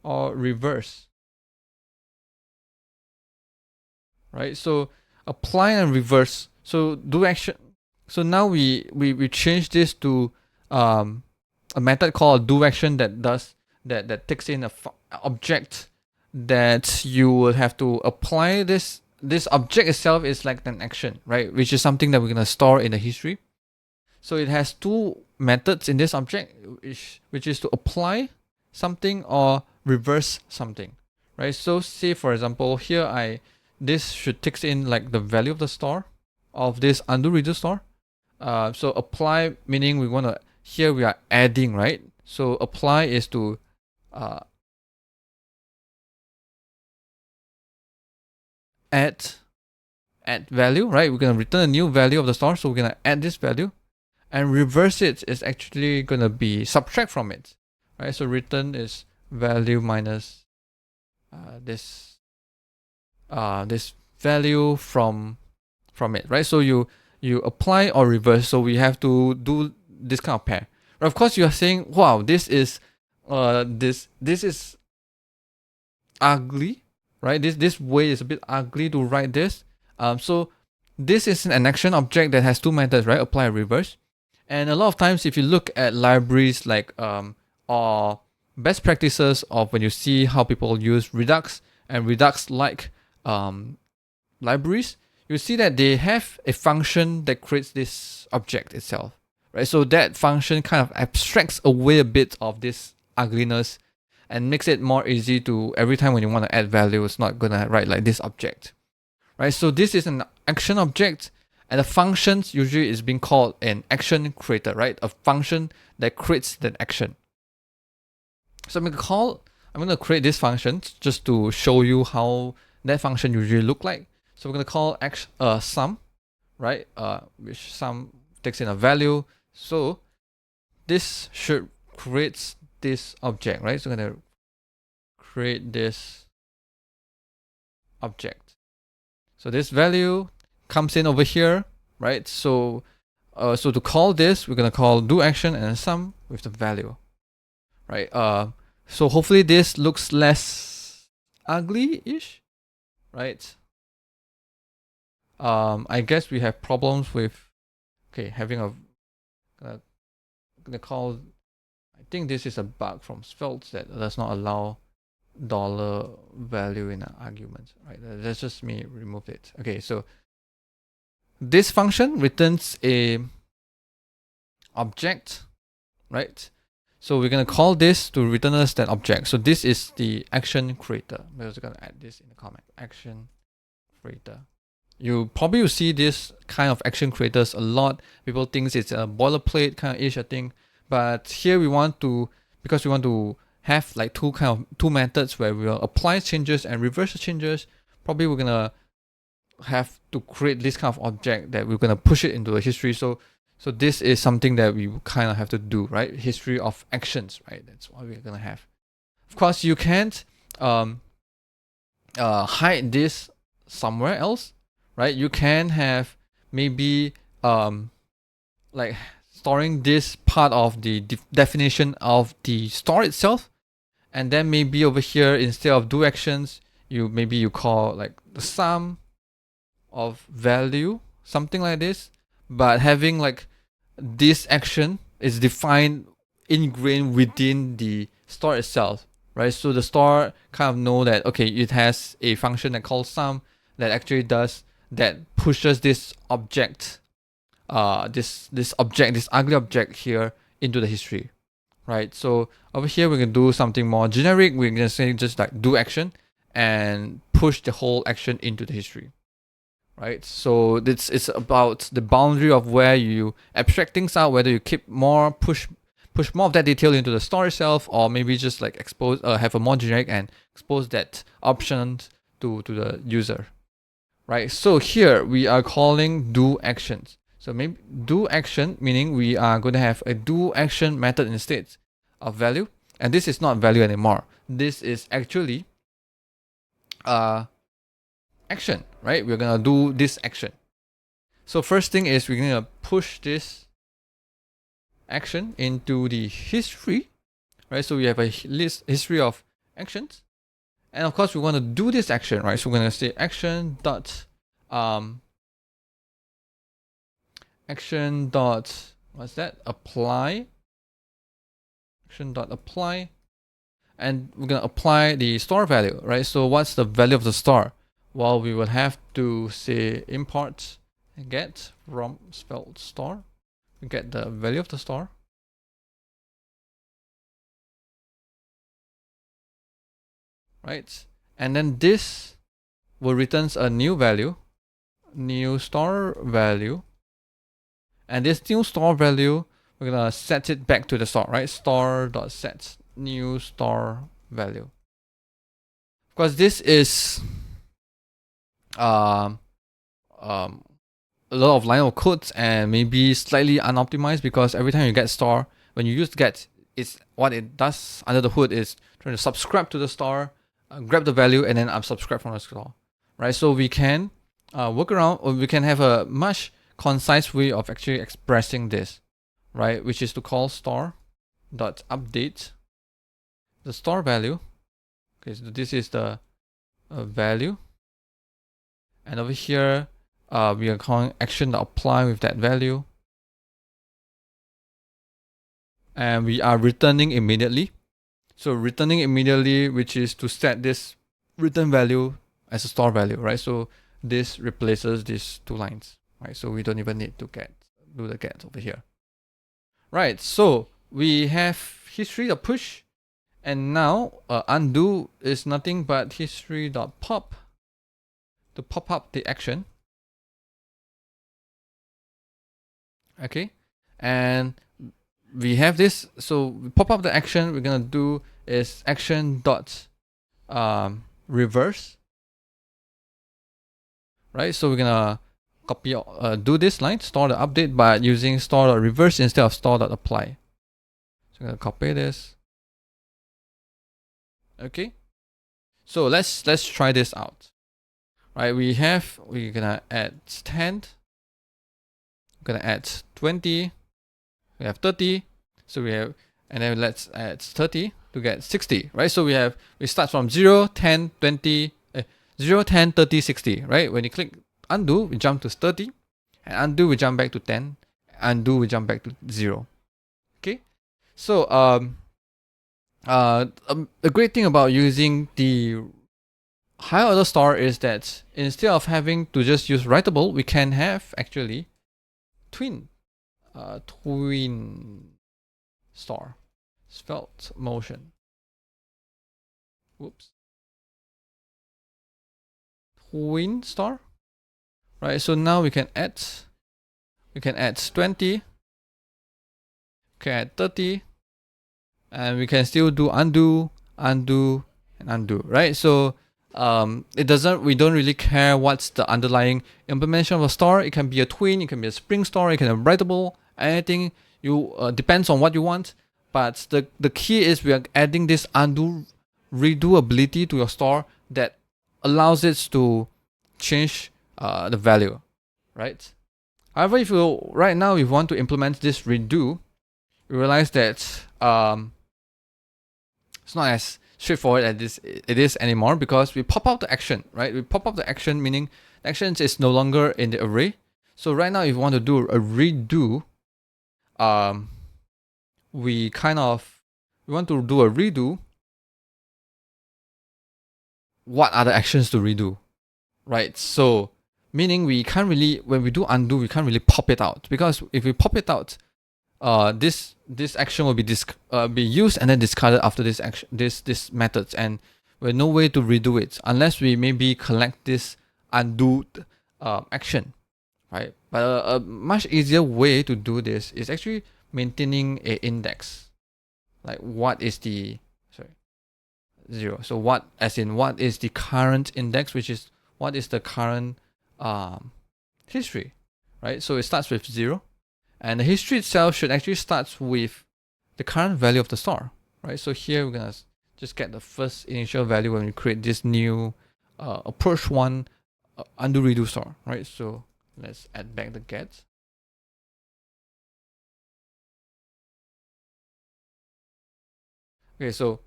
or reverse. Right? So apply and reverse. So do action. So now we change this to a method called do action that does that takes in a object that you would have to apply this. This object itself is like an action, right? Which is something that we're gonna store in the history. So it has two methods in this object, which is to apply something or reverse something, right? So say for example here this should take in like the value of the store of this undo redo store. So apply meaning we want to, here we are adding, right? So apply is to add value, right? We're gonna return a new value of the store, so we're gonna add this value, and reverse it is actually gonna be subtract from it, right? So return is value minus this value from it, right? So you apply or reverse. So we have to do this kind of pair. But of course, you are saying, wow, this is this is ugly, right? This way is a bit ugly to write this. So this is an action object that has two methods, right? Apply and reverse. And a lot of times, if you look at libraries like or best practices of when you see how people use Redux and Redux-like libraries, you see that they have a function that creates this object itself, right? So that function kind of abstracts away a bit of this ugliness and makes it more easy to, every time when you want to add value, it's not gonna write like this object, right? So this is an action object, and the functions usually is being called an action creator, right? A function that creates that action. So I'm gonna create this function just to show you how that function usually look like. So we're gonna call sum, right? Which sum takes in a value. So this should create this object, right? So we're gonna create this object. So this value comes in over here, right? So so to call this, we're gonna call do action and sum with the value, right? So hopefully this looks less ugly-ish, right? I guess we have problems with having a gonna call. I think this is a bug from Svelte that does not allow dollar value in an argument, right? That's just me remove it. Okay, so this function returns a object, right? So we're gonna call this to return us that object. So this is the action creator. We're just gonna add this in the comment. Action creator. You probably will see this kind of action creators a lot. People think it's a boilerplate kind of ish, I think. But here we want to, because we want to have like two methods where we will apply changes and reverse the changes. Probably we're gonna have to create this kind of object that we're gonna push it into the history. So this is something that we kind of have to do, right? History of actions, right? That's what we're gonna have. Of course, you can't hide this somewhere else, right? You can have maybe like storing this part of the definition of the store itself, and then maybe over here instead of do actions, you call like the sum of value, something like this, but having like this action is defined ingrained within the store itself, right? So the store kind of know that it has a function that calls sum that actually pushes this object, this ugly object here into the history, right? So over here we're gonna do something more generic. We're gonna say just like do action and push the whole action into the history, right? So it's about the boundary of where you abstract things out, whether you keep more push more of that detail into the store itself, or maybe just like expose have a more generic and expose that option to the user, right? So here we are calling do actions. So maybe do action meaning we are going to have a do action method instead of value, and this is not value anymore. This is actually action, right? We're gonna do this action. So first thing is we're gonna push this action into the history, right? So we have a history of actions. And of course, we want to do this action, right? So we're going to say action dot what's that? Apply. Action dot apply. And we're going to apply the store value, right? So what's the value of the store? Well, we will have to say import get from Svelte store. We get the value of the store. Right? And then this will returns a new value, new store value. And this new store value, we're gonna set it back to the store, right? Store.set new store value. Because this is a lot of line of codes and maybe slightly unoptimized, because every time you get store, when you use get, it's what it does under the hood is trying to subscribe to the store, grab the value, and then unsubscribe from the store, right? So we can work around, or we can have a much concise way of actually expressing this, right? Which is to call store.update the store value. Okay, so this is the value, and over here we are calling action.apply with that value, and we are returning immediately. So returning immediately, which is to set this return value as a store value, right? So this replaces these two lines, right? So we don't even need to do the get over here, right? So we have history.push, and now undo is nothing but history.pop to pop up the action. Okay, and we have this. So we pop up the action. We're gonna do is action dot reverse, right? So we're gonna copy do this line, store the update, by using store reverse instead of store apply. So I'm gonna copy this. Okay, so let's try this out. Right, we're gonna add 10, we're gonna add 20, we have 30, so we have, and then let's add 30 to get 60, right? So we start from 0, 10, 20, 0, 10, 30, 60, right? When you click undo, we jump to 30, and undo, we jump back to 10, undo, we jump back to 0. Okay, so the great thing about using the higher order store is that instead of having to just use Writable, we can have actually twin store, Svelte motion. Whoops. Twin store, right? So now we can add 20, we can add 30, and we can still do undo, undo, and undo, right? So we don't really care what's the underlying implementation of a store. It can be a twin, it can be a Spring store, it can be Writable, anything. You depends on what you want. But the key is we are adding this undo, redo ability to your store that allows it to change the value, right? However, if you right now you want to implement this redo, you realize that it's not as straightforward as it is anymore, because we pop out the action, right? We pop up the action, meaning the action is no longer in the array. So right now, if you want to do a redo, we want to do a redo. What are the actions to redo, right? So meaning we can't really, when we do undo, we can't really pop it out, because if we pop it out, this action will be used and then discarded after this action, this methods, and we have no way to redo it unless we maybe collect this undo action, right? But a much easier way to do this is actually maintaining a index, like what is the 0. So what is the current index, which is what is the current history, right? So it starts with 0. And the history itself should actually start with the current value of the store, right? So here we're gonna just get the first initial value when we create this new approach one undo redo store, right? So let's add back the get. Okay, so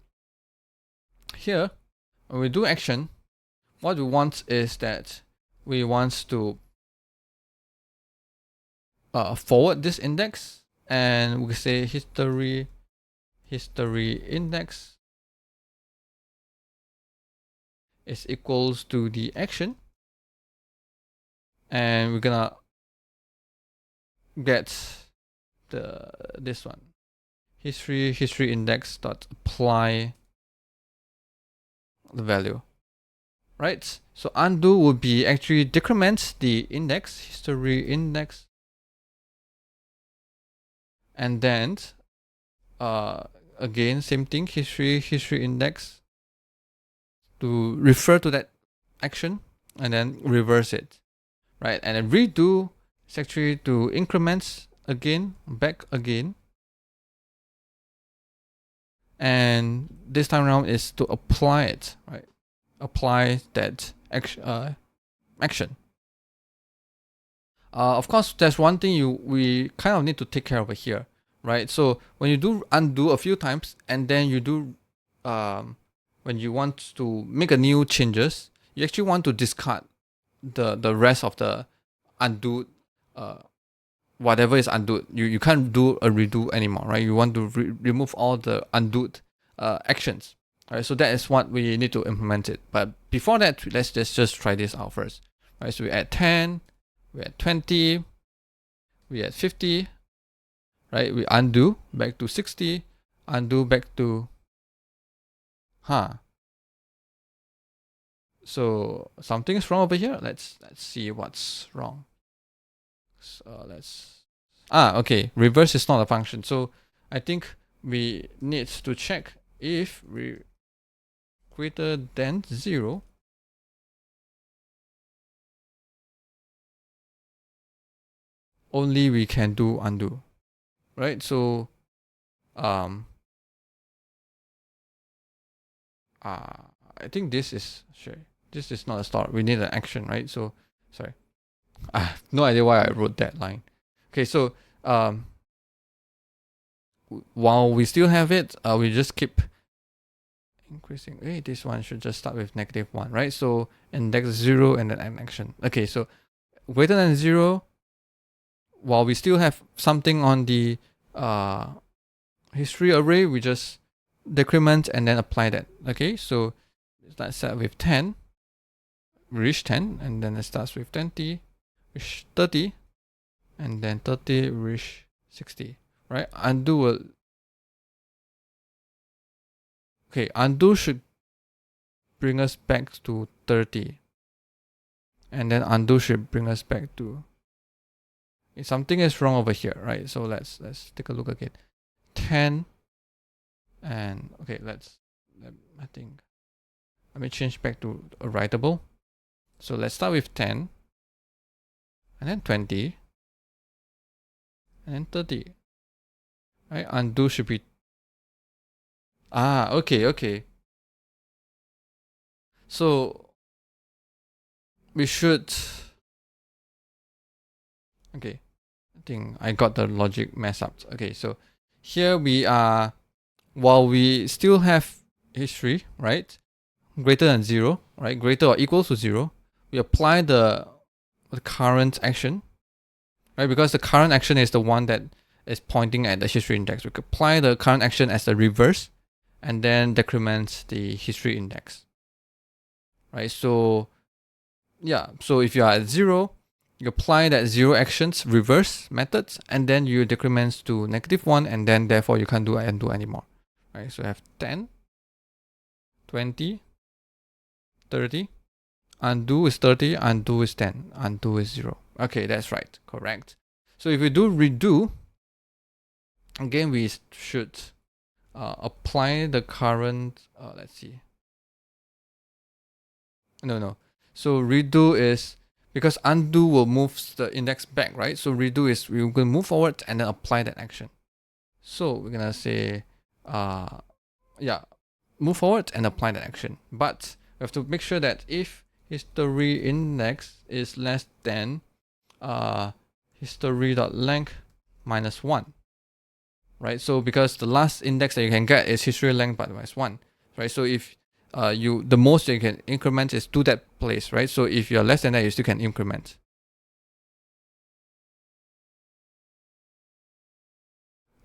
here, when we do action, what we want is that we want to forward this index, and we say history index is equals to the action, and we're gonna get this one, history index dot apply the value, right? So undo would be actually decrement the index, history index, and then again same thing, history index to refer to that action, and then reverse it, right? And then redo is actually to increment again, back again, and this time around is to apply it, right? Apply that action. Of course, there's one thing we kind of need to take care of here, right? So when you do undo a few times, and then you do when you want to make a new changes, you actually want to discard the rest of the undo, whatever is undone. You can't do a redo anymore, right? You want to remove all the undone actions, right? So that is what we need to implement it. But before that, let's just try this out first, right? So we add 10, we add 20, we add 50, right? We undo back to 60, undo back to so something is wrong over here. Let's see what's wrong. So okay, reverse is not a function. So I think we need to check if we greater than 0, only we can do undo, right? So I think this is this is not a start. We need an action, right? So sorry, I have no idea why I wrote that line. Okay, so while we still have it, we just keep increasing. Hey, this one should just start with -1, right? So index 0 and then an action. Okay, so greater than 0, while we still have something on the history array, we just decrement and then apply that. Okay, so let's start with 10, reach 10, and then it starts with 20, reach 30, and then 30, reach 60, right? Undo will, okay, undo should bring us back to 30, and then undo should bring us back to, something is wrong over here, right? So let's take a look again. 10, and okay, I think let me change back to a writable. So let's start with 10, and then 20, and then 30, right? Undo should be, okay. So we should, okay, I think I got the logic messed up. Okay, so here we are, while we still have history, right? Greater than 0, right? Greater or equal to 0, we apply the current action, right? Because the current action is the one that is pointing at the history index. We could apply the current action as the reverse, and then decrement the history index, right? So yeah, so if you are at 0, you apply that 0 actions reverse methods, and then you decrement to -1, and then therefore you can't do undo anymore, right? So you have 10, 20, 30, undo is 30, undo is 10, undo is 0. Okay, that's right, correct. So if we do redo, again we should apply the current, let's see. No. So redo is, because undo will move the index back, right? So redo is we're going to move forward and then apply that action. So we're going to say, move forward and apply that action. But we have to make sure that if history index is less than history.length -1, right? So because the last index that you can get is history length but -1, right? So if the most you can increment is to that place, right? So if you're less than that, you still can increment.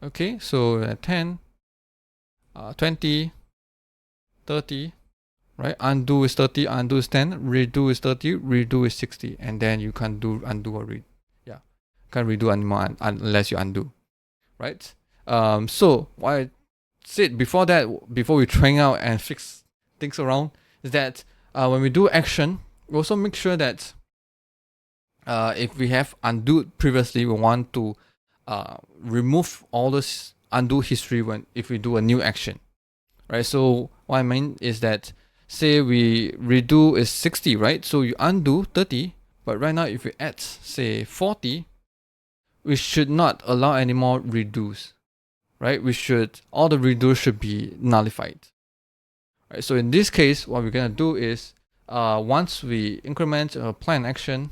Okay, so 10, 20, 30, right? Undo is 30, undo is 10, redo is 30, redo is 60, and then you can't do undo or read. Yeah, can't redo anymore unless you undo, right? So what I said before that, before we trying out and fix things around, is that when we do action, we also make sure that if we have undo previously, we want to remove all this undo history if we do a new action, right? So what I mean is that, say we redo is 60, right? So you undo 30, but right now if we add, say 40, we should not allow any more redos, right? All the redos should be nullified, right? So in this case, what we're gonna do is, once we increment or apply an action,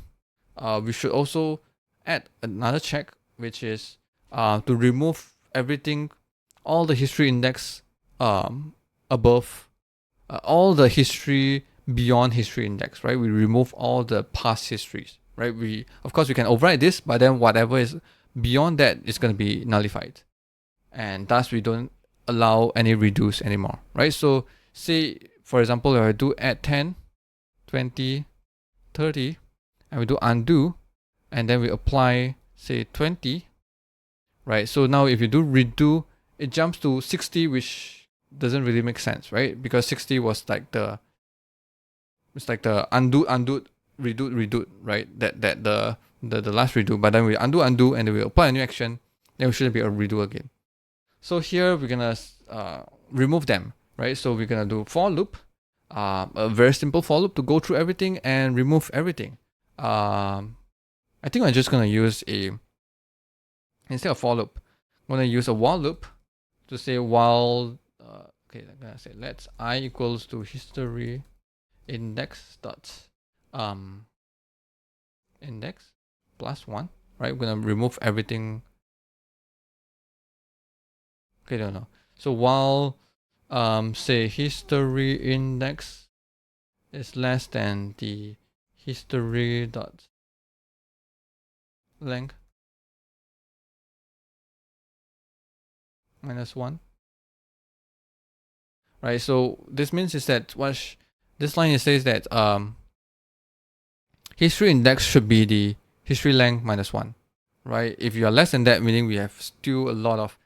we should also add another check, which is to remove everything, all the history index above, all the history beyond history index, right? We remove all the past histories, right? Of course we can override this, but then whatever is beyond that is going to be nullified, and thus we don't allow any redos anymore, right? So say for example, if I do add 10, 20, 30, and we do undo, and then we apply say 20, right? So now if you do redo, it jumps to 60, which doesn't really make sense, right? Because 60 was like the undo, redo, right? That the last redo, but then we undo, and then we apply a new action, then we shouldn't be a redo again. So here we're gonna remove them, right? So we're gonna do for loop, a very simple for loop to go through everything and remove everything. I think I'm just gonna use instead of for loop, I'm gonna use a while loop to say while, okay, I'm gonna say let's I equals to history index dot index plus 1, right? We're gonna remove everything. Okay, no. So while say history index is less than the history dot length minus 1, right? So this means is that this line says that history index should be the history length minus 1, right? If you are less than that, meaning we have still a lot of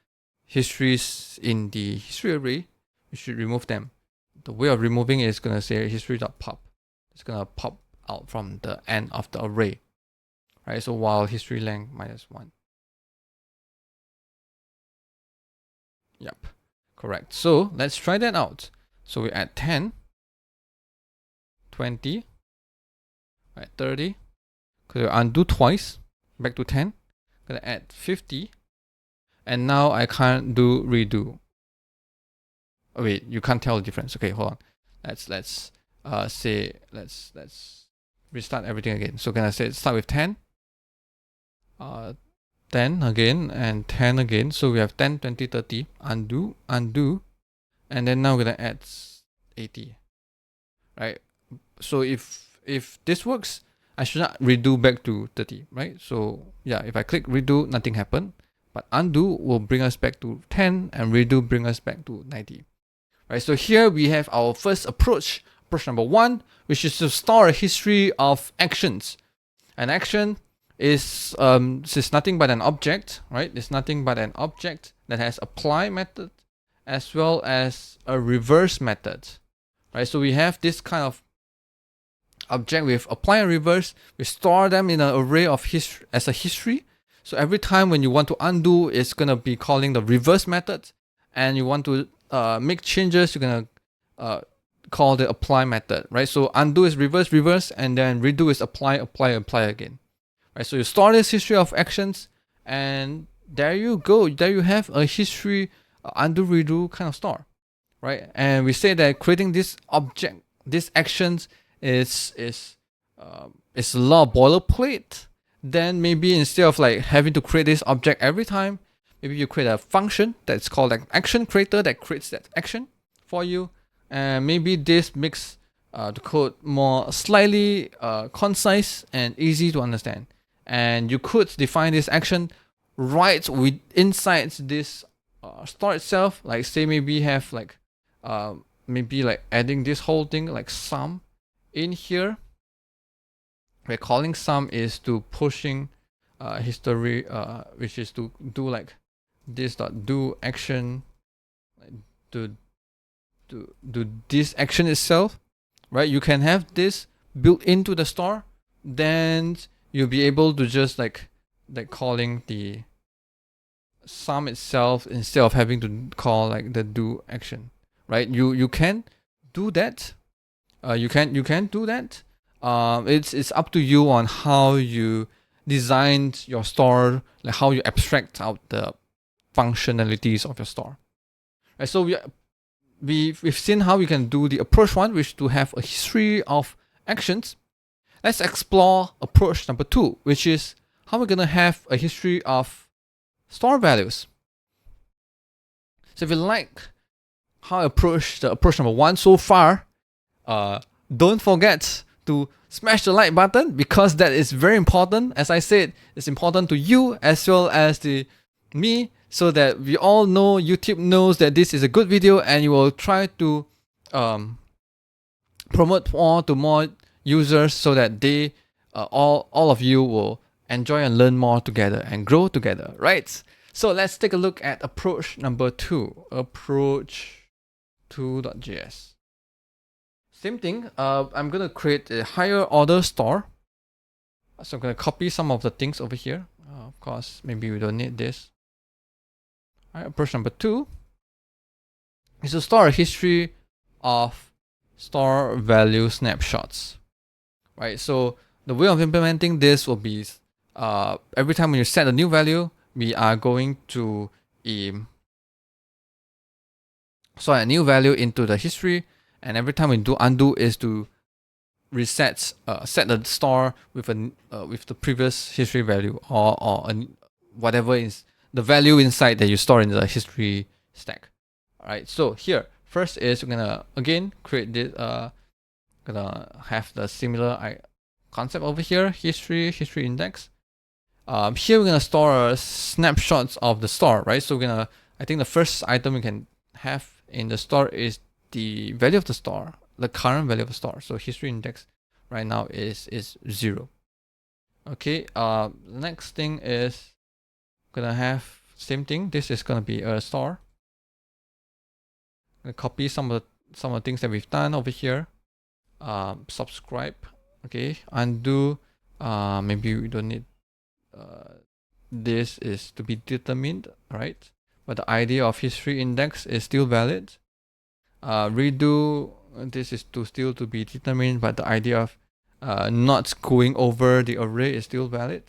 histories in the history array, we should remove them. The way of removing is gonna say history.pop. It's gonna pop out from the end of the array, right? So while history length minus 1. Yep, correct. So let's try that out. So we add 10, 20, right, 30. Because we undo twice, back to 10. Gonna add 50. And now I can't do redo. Oh wait, you can't tell the difference. Okay, hold on. Let's restart everything again. So gonna say start with 10, 10 again, and 10 again. So we have 10, 20, 30. Undo, and then now we're gonna add 80. Right? So if this works, I should not redo back to 30, right? So yeah, if I click redo, nothing happened. But undo will bring us back to 10, and redo bring us back to 90. Right, so here we have our first approach number 1, which is to store a history of actions. An action is nothing but an object, right? It's nothing but an object that has apply method as well as a reverse method, right? So we have this kind of object with apply and reverse. We store them in an array of history as a history. So every time when you want to undo, it's gonna be calling the reverse method, and you want to make changes, you're gonna call the apply method, right? So undo is reverse, and then redo is apply again, right? So you store this history of actions, and there you go. There you have a history undo redo kind of store, right? And we say that creating this object, these actions is a lot of boilerplate. Then maybe instead of like having to create this object every time, maybe you create a function that's called an action creator that creates that action for you. and maybe this makes the code more slightly concise and easy to understand. And you could define this action right inside this store itself. Like say maybe have like maybe like adding this whole thing like sum in here. We're calling sum is to pushing history, which is to do like this dot do action, like to do this action itself, right? You can have this built into the store, then you'll be able to just like calling the sum itself instead of having to call like the do action, right? You can do that. You can do that. It's up to you on how you designed your store, like how you abstract out the functionalities of your store. Right, so we've seen how we can do the approach one, which to have a history of actions. Let's explore approach number 2, which is how we're gonna have a history of store values. So if you like how I approach the approach number 1 so far, don't forget to smash the like button, because that is very important. As I said, it's important to you as well as to me, so that we all know, YouTube knows that this is a good video, and you will try to promote more to more users, so that they all of you will enjoy and learn more together and grow together, right? So let's take a look at approach number 2, approach 2.js. Same thing, I'm going to create a higher order store. So I'm going to copy some of the things over here. Of course, maybe we don't need this. All right, approach number 2 is to store a history of store value snapshots. Right, so the way of implementing this will be every time when you set a new value, we are going to store a new value into the history. And every time we do undo is to reset, set the store with the previous history value, or whatever is the value inside that you store in the history stack. All right. So here, first is we're gonna again create this. Gonna have the similar concept over here: history index. Here we're gonna store snapshots of the store, right? So we're gonna, I think the first item we can have in the store is the value of the store, the current value of the store. So history index right now is 0. Okay. The next thing is gonna have same thing. This is gonna be a store. I'm gonna copy some of the things that we've done over here. Subscribe. Okay. Undo. Maybe we don't need. This is to be determined, right? But the idea of history index is still valid. Redo, this is still to be determined, but the idea of not going over the array is still valid,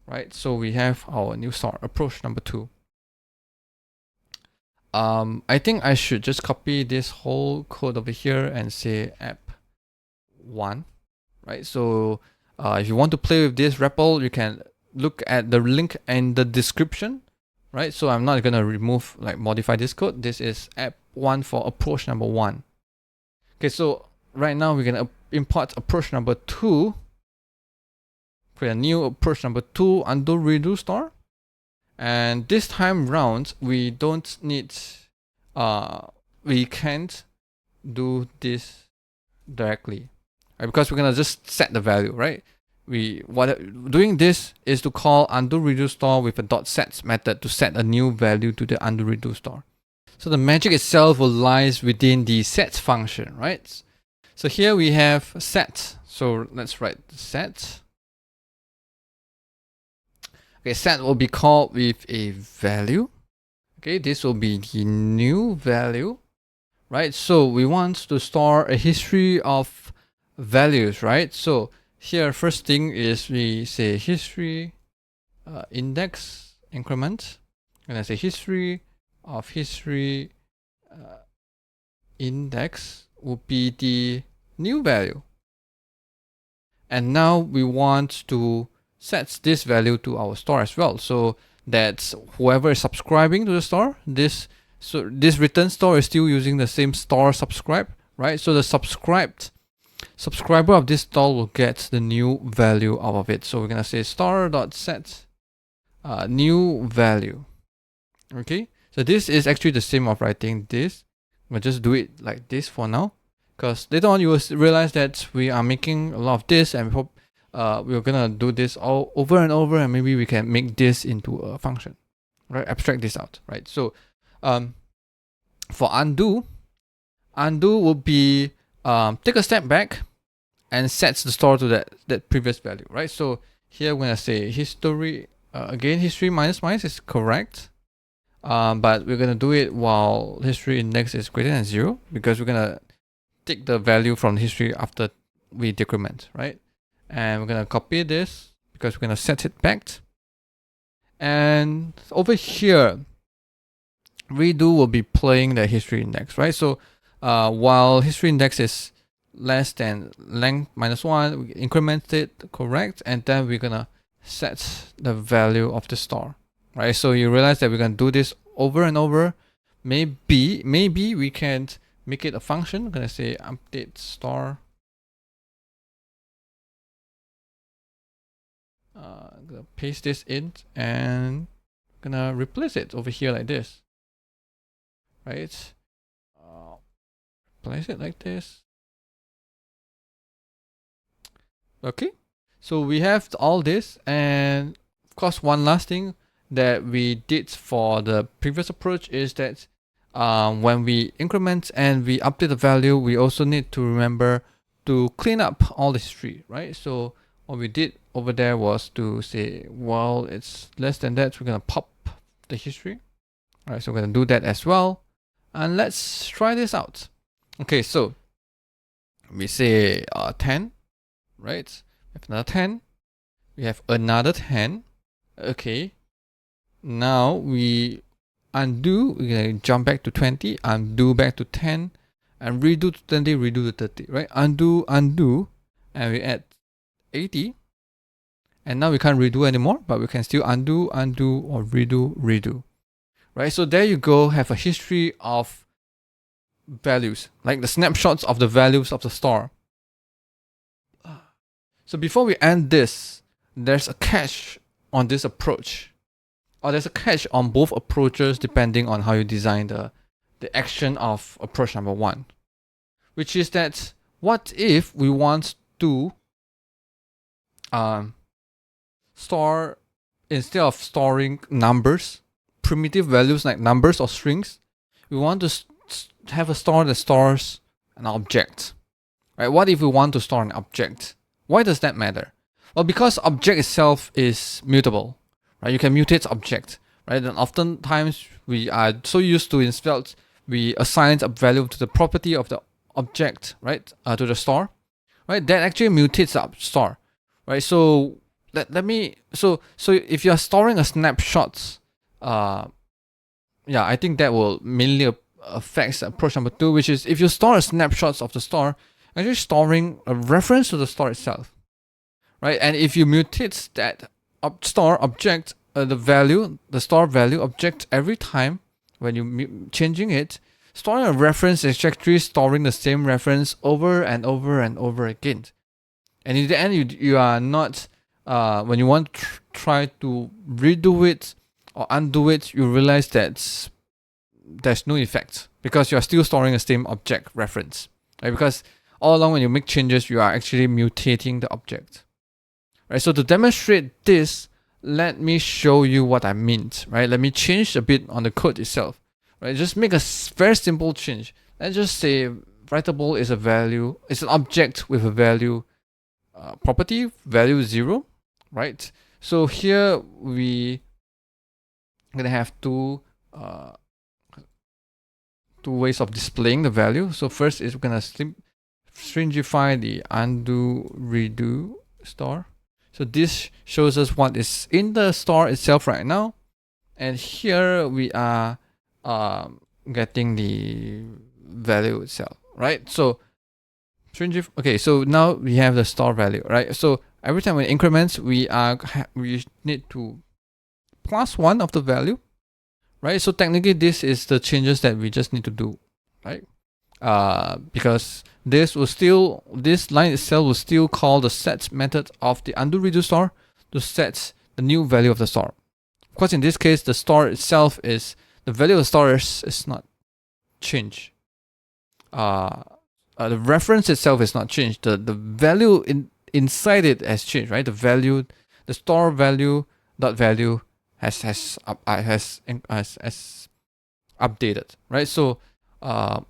right? So we have our new store, approach number 2. I think I should just copy this whole code over here and say app 1, right? So if you want to play with this REPL, you can look at the link in the description, right? So I'm not gonna modify this code. This is app 1 for approach number 1. Okay, so right now we're gonna import approach number 2, create a new approach number 2, undo redo store, and this time round we don't need we can't do this directly, right? Because we're gonna just set the value, right? Doing this is to call undo redo store with a .sets method to set a new value to the undo redo store. So the magic itself will lies within the set function, right? So here we have set. So let's write set. Okay, set will be called with a value. Okay, this will be the new value, right? So we want to store a history of values, right? So here, first thing is we say history index increment, and I say history of history index will be the new value. And now we want to set this value to our store as well, so that whoever is subscribing to the store, this So this return store is still using the same store subscribe, right? So the subscriber of this store will get the new value out of it. So we're gonna say store.set new value. Okay, so this is actually the same of writing this. We'll just do it like this for now, because later on you will realize that we are making a lot of this, and we hope we're gonna do this all over and over, and maybe we can make this into a function, right? Abstract this out, right? So for undo will be take a step back and sets the store to that previous value, right? So here we're gonna say history again. History minus is correct, but we're gonna do it while history index is greater than 0, because we're gonna take the value from history after we decrement, right? And we're gonna copy this because we're gonna set it back. And over here, redo will be playing the history index, right? So while history index is less than length -1, we increment it correct, and then we're gonna set the value of the store, right? So you realize that we're gonna do this over and over. Maybe we can make it a function. I'm gonna say update store. I'm gonna paste this in and gonna replace it over here like this, right? Place it like this. Okay, so we have all this, and of course one last thing that we did for the previous approach is that when we increment and we update the value, we also need to remember to clean up all the history, right? So what we did over there was to say, well, it's less than that, we're gonna pop the history. All right, so we're gonna do that as well, and let's try this out. Okay, so we say 10, right? We have another 10. We have another 10. Okay. Now we undo. We're gonna jump back to 20. Undo back to 10, and redo to 20. Redo to 30. Right? Undo, and we add 80. And now we can't redo anymore, but we can still undo, or redo. Right? So there you go. Have a history of values, like the snapshots of the values of the store. So before we end this, there's a catch on this approach, or there's a catch on both approaches depending on how you design the action of approach number 1, which is that what if we want to store, instead of storing numbers, primitive values like numbers or strings, we want to have a store that stores an object, right? What if we want to store an object? Why does that matter? Well, because object itself is mutable, right? You can mutate object, right? And oftentimes we are so used to in Svelte, we assign a value to the property of the object, right? To the store, right? That actually mutates the store, right? So so if you're storing a snapshot, I think that will mainly affects approach number 2, which is if you store a snapshots of the store, actually storing a reference to the store itself, right? And if you mutate that store object, the store value object every time when you changing it, storing a reference is actually storing the same reference over and over and over again. And in the end, you are not when you want to try to redo it or undo it, you realize that there's no effect because you're still storing the same object reference, right? Because all along when you make changes, you are actually mutating the object, right? So to demonstrate this, let me show you what I meant, right? Let me change a bit on the code itself, right? Just make a very simple change. Let's just say Writable is it's an object with a value property, value 0, right? So here we gonna have two ways of displaying the value. So first is we're gonna stringify the undo redo store. So this shows us what is in the store itself right now, and here we are getting the value itself, right? So okay, so now we have the store value, right? So every time we increment, we need to +1 of the value, right? So technically, this is the changes that we just need to do, right? Because this line itself will still call the set method of the undo redo store to set the new value of the store. Of course, in this case, the store itself is the value of the store is not changed. The reference itself is not changed. The value inside it has changed, right? The store value dot value has updated, right? So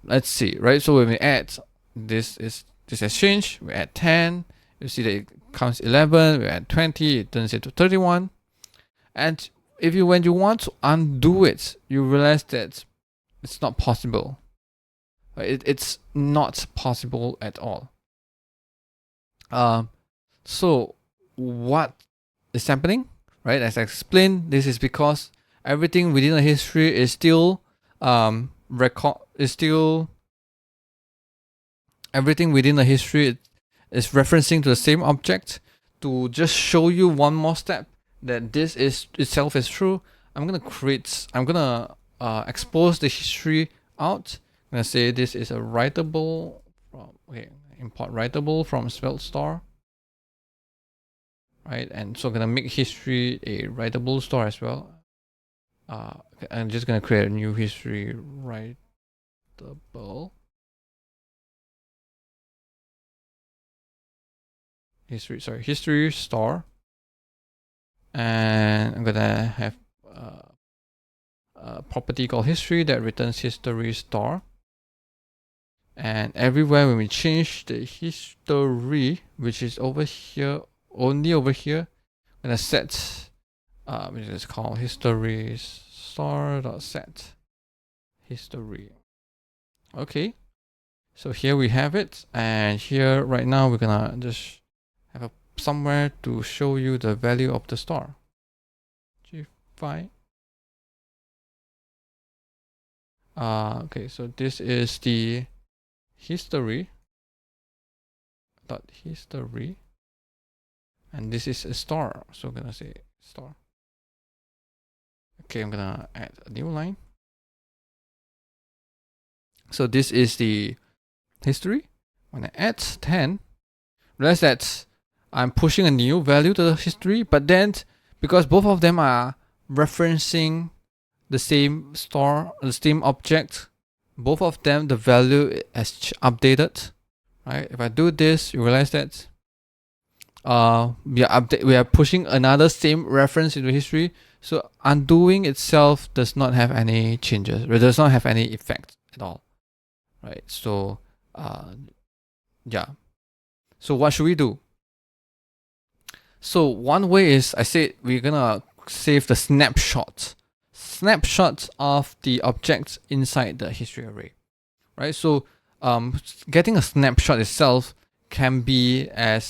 let's see, right? So when we add this has changed. We add 10. You see that it counts 11. We add 20. It turns into 31. And when you want to undo it, you realize that it's not possible. It's not possible at all. So what is happening, right? As I explained, this is because everything within the history is still everything within the history is referencing to the same object. To just show you one more step that this is itself is true, I'm gonna expose the history out. I'm gonna say this is a writable import writable from Svelte store, right? And so I'm gonna make history a writable store as well. I'm just gonna create a new history writable history store, and I'm gonna have a property called history that returns history store. And everywhere when we change the history, which is over here, only over here, I'm gonna set which is called history store.set history. Okay, so here we have it, and here right now we're gonna just have somewhere to show you the value of the store. G5. Okay, so this is the history, and this is a store, so I'm gonna say store. Okay, I'm gonna add a new line. So this is the history. When I add 10, realize that I'm pushing a new value to the history, but then because both of them are referencing the same store, the same object, both of them, the value has updated, right? If I do this, you realize that we are pushing another same reference into history. So undoing itself does not have any changes. It does not have any effect at all, right? So yeah. So what should we do? So one way is, I said we're gonna save the snapshots of the objects inside the history array, right? So getting a snapshot itself can be a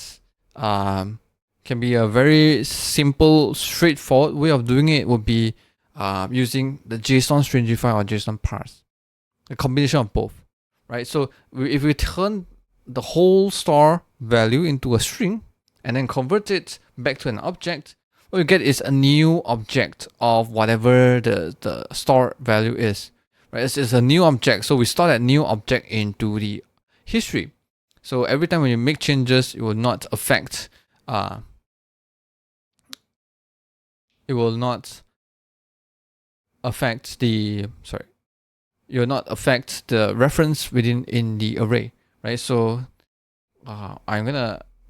very simple, straightforward way of doing it. Would be using the JSON stringify or JSON parse, a combination of both, right? So if we turn the whole store value into a string and then convert it back to an object, what you get is a new object of whatever the store value is, right? It's a new object, so we store that new object into the history. So every time when you make changes, it will not affect the reference in the array, right? So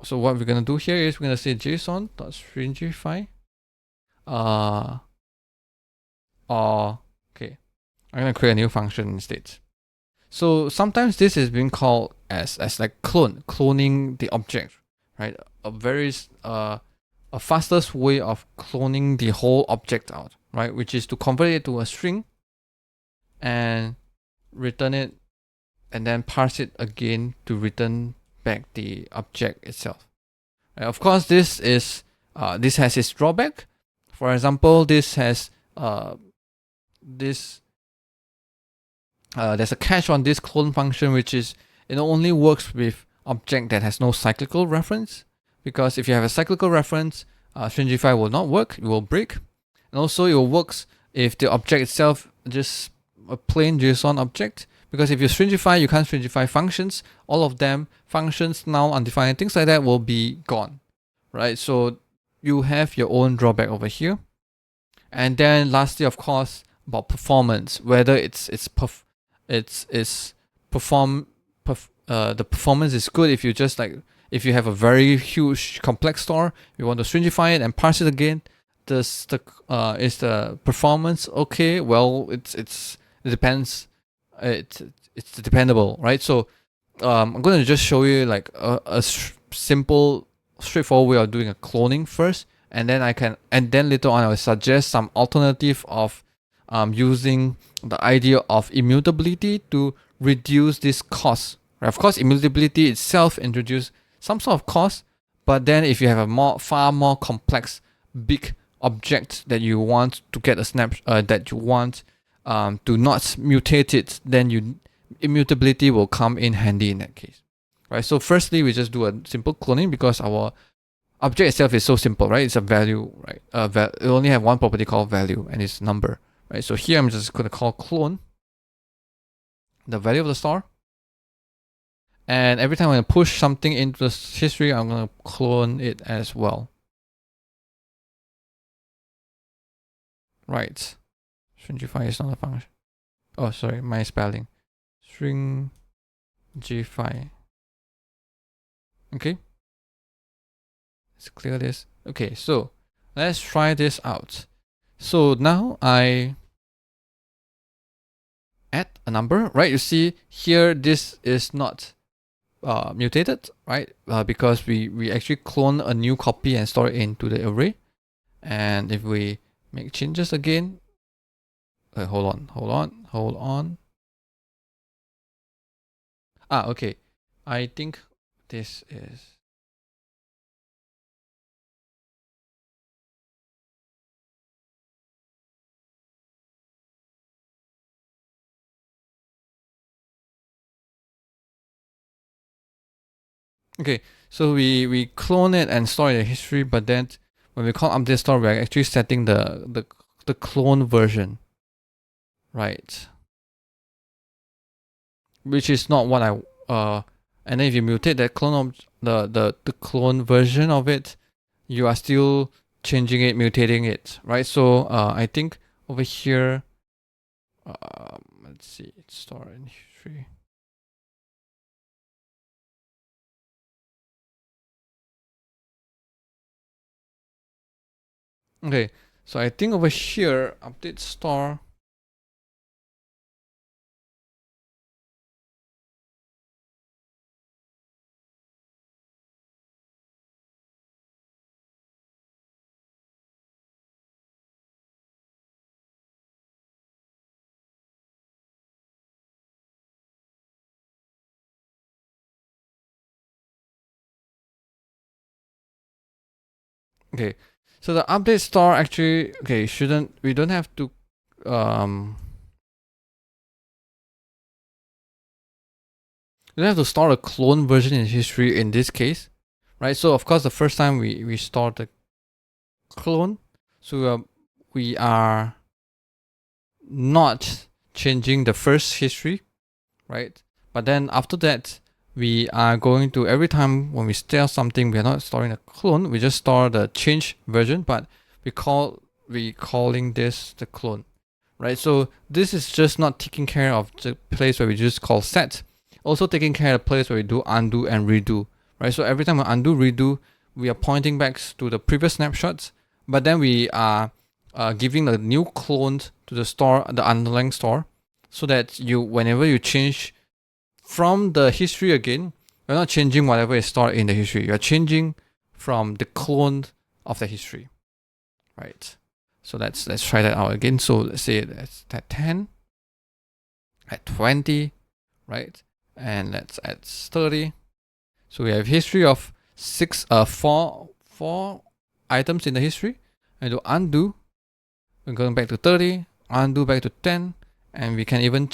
so what we're gonna do here is we're gonna say JSON.stringify. Okay, I'm gonna create a new function instead. So sometimes this is being called as like cloning the object, right? A fastest way of cloning the whole object out, right? Which is to convert it to a string and return it, and then parse it again to return back the object itself. Of course, this has its drawback. For example, there's a catch on this clone function, which is it only works with object that has no cyclical reference. Because if you have a cyclical reference, stringify will not work. It will break, and also it will works if the object itself just a plain JSON object, because if you stringify, you can't stringify functions. All of them, functions, null, undefined, things like that will be gone, right? So you have your own drawback over here. And then lastly, of course, about performance, whether the performance is good if you just like, if you have a very huge complex store, you want to stringify it and parse it again. Is the performance okay? Well, it depends. It's dependable, right? So I'm going to just show you like a simple, straightforward way of doing a cloning first, and then later on I will suggest some alternative of using the idea of immutability to reduce this cost. Right? Of course, immutability itself introduces some sort of cost, but then if you have a far more complex, big object that you want to get a that you want to not mutate it, then immutability will come in handy in that case, right? So firstly, we just do a simple cloning because our object itself is so simple, right? It's a value, right? It only have one property called value, and it's number, right? So here I'm just going to call clone the value of the star, and every time I push something into the history, I'm going to clone it as well. Right. Stringify is not a function. Oh, sorry, my spelling. Stringify. Okay. Let's clear this. Okay, so let's try this out. So now I add a number, right? You see here, this is not mutated, right? Because we actually clone a new copy and store it into the array. And if we make changes again, hold on. Okay. I think this is okay. So we clone it and store it in the history, but then when we call update store, we're actually setting the clone version, right? Which is not what I and then if you mutate that clone of the clone version of it, you are still changing it, mutating it, right? So I think over here, let's see, store in history. Okay, so I think over here, update store. Okay, so the update store actually, okay, we don't have to, we don't have to store a clone version in history in this case, right? So of course, the first time we store the clone, so we are not changing the first history, right? But then after that, we are going to, every time when we store something, we are not storing a clone, we just store the change version, but we calling this the clone, right? So this is just not taking care of the place where we just call set, also taking care of the place where we do undo and redo, right? So every time we undo, redo, we are pointing back to the previous snapshots, but then we are giving the new clone to the store, the underlying store, so that whenever you change from the history again, you're not changing whatever is stored in the history. You're changing from the clone of the history, right? So let's try that out again. So let's say that's at 10, at 20, right? And let's add 30. So we have history of four items in the history. And to undo, we're going back to 30, undo back to 10, and we can even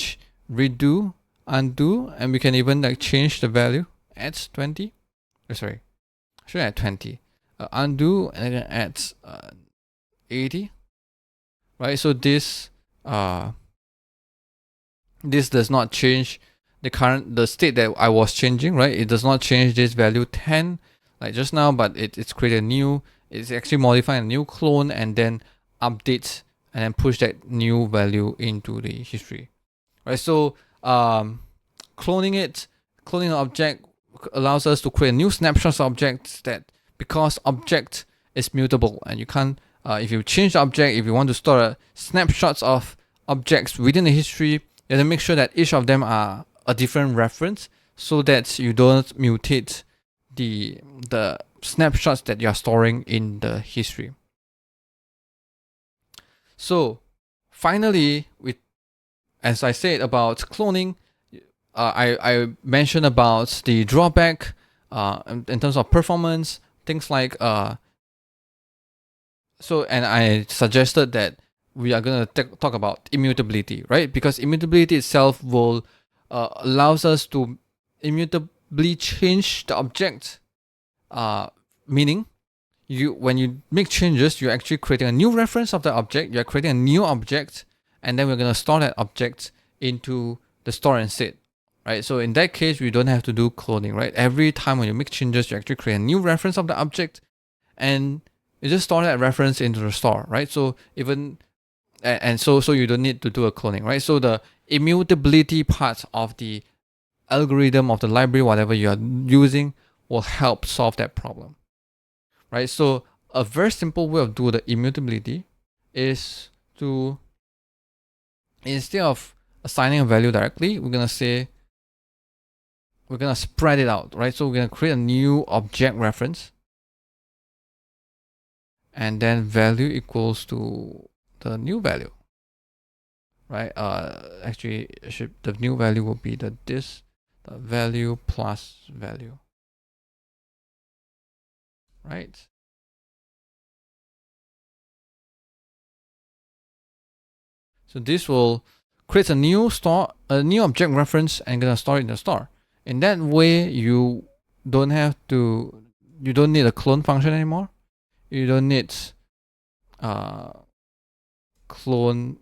redo, undo, and we can even like change the value at 20. Sorry, add 20. Undo and then add 80. right? So this this does not change the state that I was changing, right? It does not change this value 10 like just now, but it's created a new, it's actually modifying a new clone and then updates and then push that new value into the history, right? So cloning an object allows us to create new snapshots of objects, that because object is mutable and you can't if you change the object, if you want to store snapshots of objects within the history, you have to make sure that each of them are a different reference so that you don't mutate the snapshots that you are storing in the history. So finally, as I said about cloning, I mentioned about the drawback in terms of performance, things like and I suggested that we are going to talk about immutability, right? Because immutability itself will allows us to immutably change the object. Meaning, when you make changes, you're actually creating a new reference of the object. You're creating a new object, and then we're going to store that object into the store and state, right? So in that case, we don't have to do cloning, right? Every time when you make changes, you actually create a new reference of the object, and you just store that reference into the store, right? So so you don't need to do a cloning, right? So the immutability part of the algorithm of the library, whatever you are using, will help solve that problem, right? So a very simple way of doing the immutability is to, instead of assigning a value directly, we're gonna spread it out, right? So we're gonna create a new object reference, and then value equals to the new value, right? Actually, the new value will be the value plus value, right? So this will create a new object reference and gonna store it in the store. In that way, you don't need a clone function anymore. You don't need clone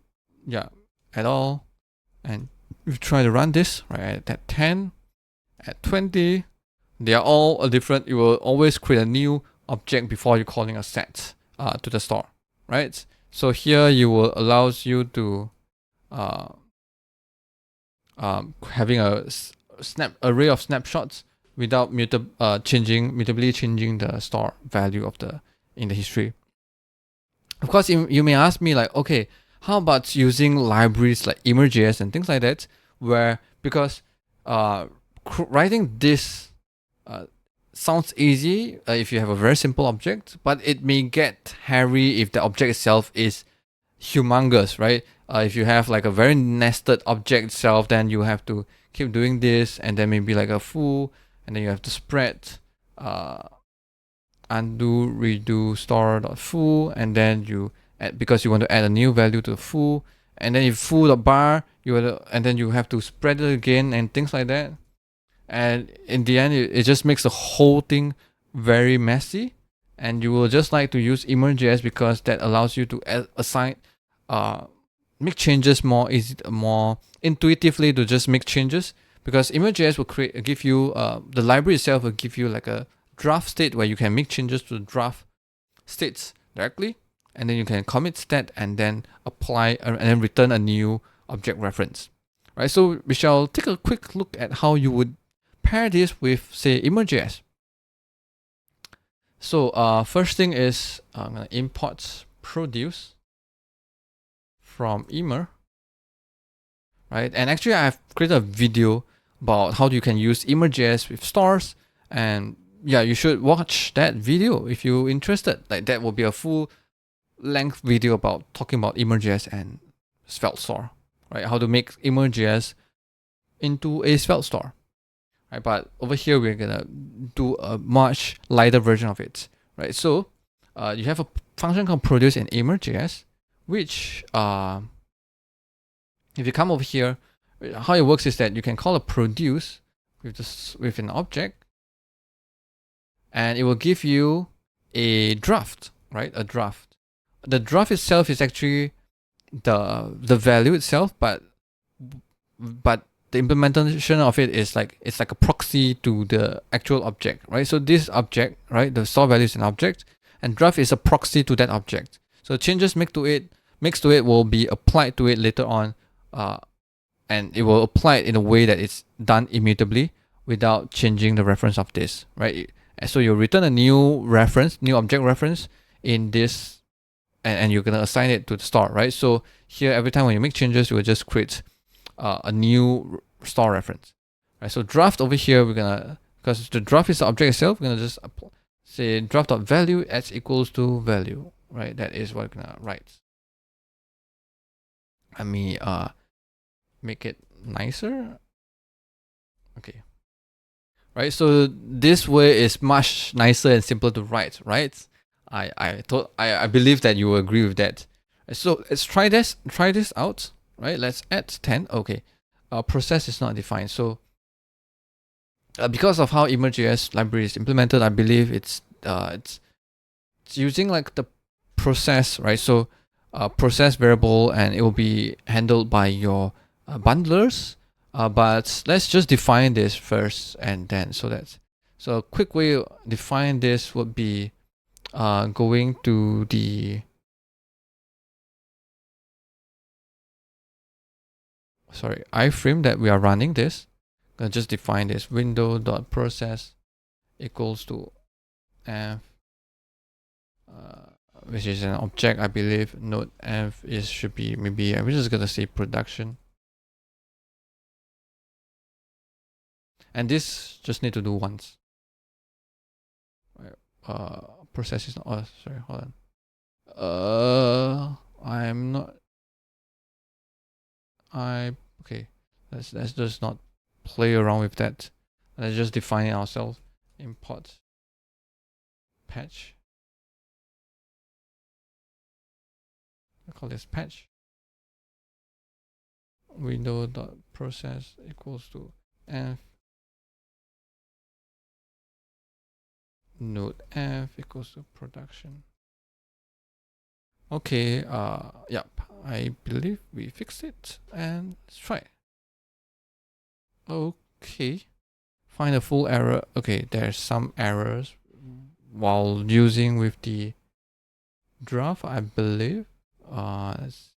at all. And if you try to run this, right, at 10, at 20, they are all different. You will always create a new object before you calling a set to the store, right? So here you will allows you to having a array of snapshots without mutably changing the store value of in the history. Of course, you may ask me like, okay, how about using libraries like Emerge.js and things like that, where because writing this sounds easy if you have a very simple object, but it may get hairy if the object itself is humongous, right? If you have like a very nested object itself, then you have to keep doing this, and then maybe like a foo, and then you have to spread undo redo store.foo, and then you add, because you want to add a new value to the foo, and then if foo.bar, and then you have to spread it again and things like that. And in the end, it just makes the whole thing very messy. And you will just like to use Emerge.js because that allows you to assign, make changes more intuitively, to just make changes. Because Emerge.js will give you the library itself will give you like a draft state where you can make changes to the draft states directly, and then you can commit stat and then apply and then return a new object reference, right? So we shall take a quick look at how you would pair this with, say, Emerge.js. So first thing is I'm gonna import produce from Emer, right? And actually I've created a video about how you can use Emerge.js with stores, and yeah, you should watch that video if you're interested. Like that will be a full length video about talking about Emerge.js and Svelte store, right? How to make Emerge.js into a Svelte store, right? But over here we're gonna do a much lighter version of it, right? So you have a function called produce in Emerge.js, which if you come over here, how it works is that you can call a produce with an object, and it will give you a draft, right? A draft. The draft itself is actually the value itself, but the implementation of it is like it's like a proxy to the actual object, right? So this object, right, the store value is an object, and draft is a proxy to that object. So changes made to it will be applied to it later on, and it will apply it in a way that it's done immutably without changing the reference of this, right? So you'll return a new reference, new object reference in this, and you're gonna assign it to the store, right? So here, every time when you make changes, you will just create a new store reference, right? So draft over here, we're gonna, because the draft is the object itself, we're gonna just say draft.value as equals to value, right? That is what we're gonna write. Let me make it nicer. Okay. Right, so this way is much nicer and simpler to write, right? I believe that you will agree with that. So let's try this out, right? Let's add 10. Okay, process is not defined. So because of how Emerge.js library is implemented, I believe it's using like the process, right? So process variable, and it will be handled by your bundlers. But let's just define this first, and then so a quick way to define this would be going to the iframe that we are running this. I'm gonna just define this window.process equals to env, which is an object, I believe. Node env should be, maybe I'm just gonna say production. And this just need to do once. Process is not. Oh, sorry. Hold on. I'm not. Okay. Let's just not play around with that. Let's just define it ourselves. Import patch. I call this patch. Window.process equals to env. Node env equals to production. Okay, yep, I believe we fixed it, and let's try. Okay, find a full error. Okay, there's some errors while using with the draft, I believe. Let's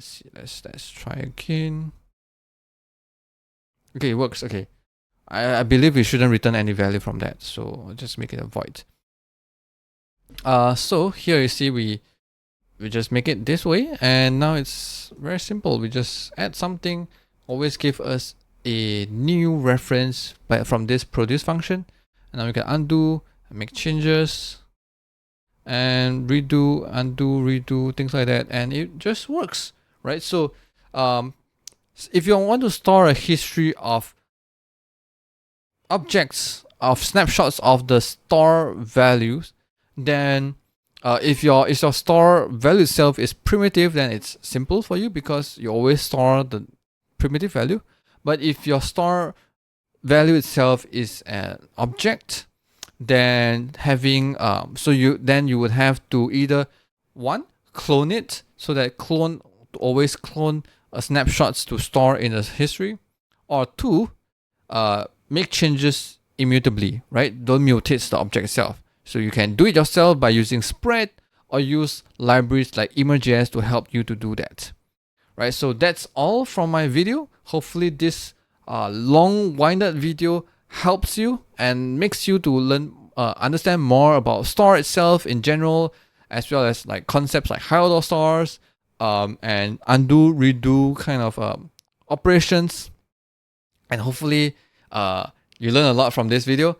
see, let's try again. Okay, it works. Okay, I believe we shouldn't return any value from that, so I'll just make it a void. So here you see we just make it this way, and now it's very simple. We just add something, always give us a new reference from this produce function, and now we can undo, make changes, and redo, undo, redo, things like that, and it just works, right? So if you want to store a history of objects, of snapshots of the store values, then if your store value itself is primitive, then it's simple for you because you always store the primitive value. But if your store value itself is an object, then having you would have to either one, clone it, so that always clone snapshots to store in the history, or two, make changes immutably, right? Don't mutate the object itself. So you can do it yourself by using spread, or use libraries like Emerge.js to help you to do that, right? So that's all from my video. Hopefully this long-winded video helps you and makes you to learn, understand more about store itself in general, as well as like concepts like higher order stores, and undo, redo kind of operations. And hopefully you learn a lot from this video.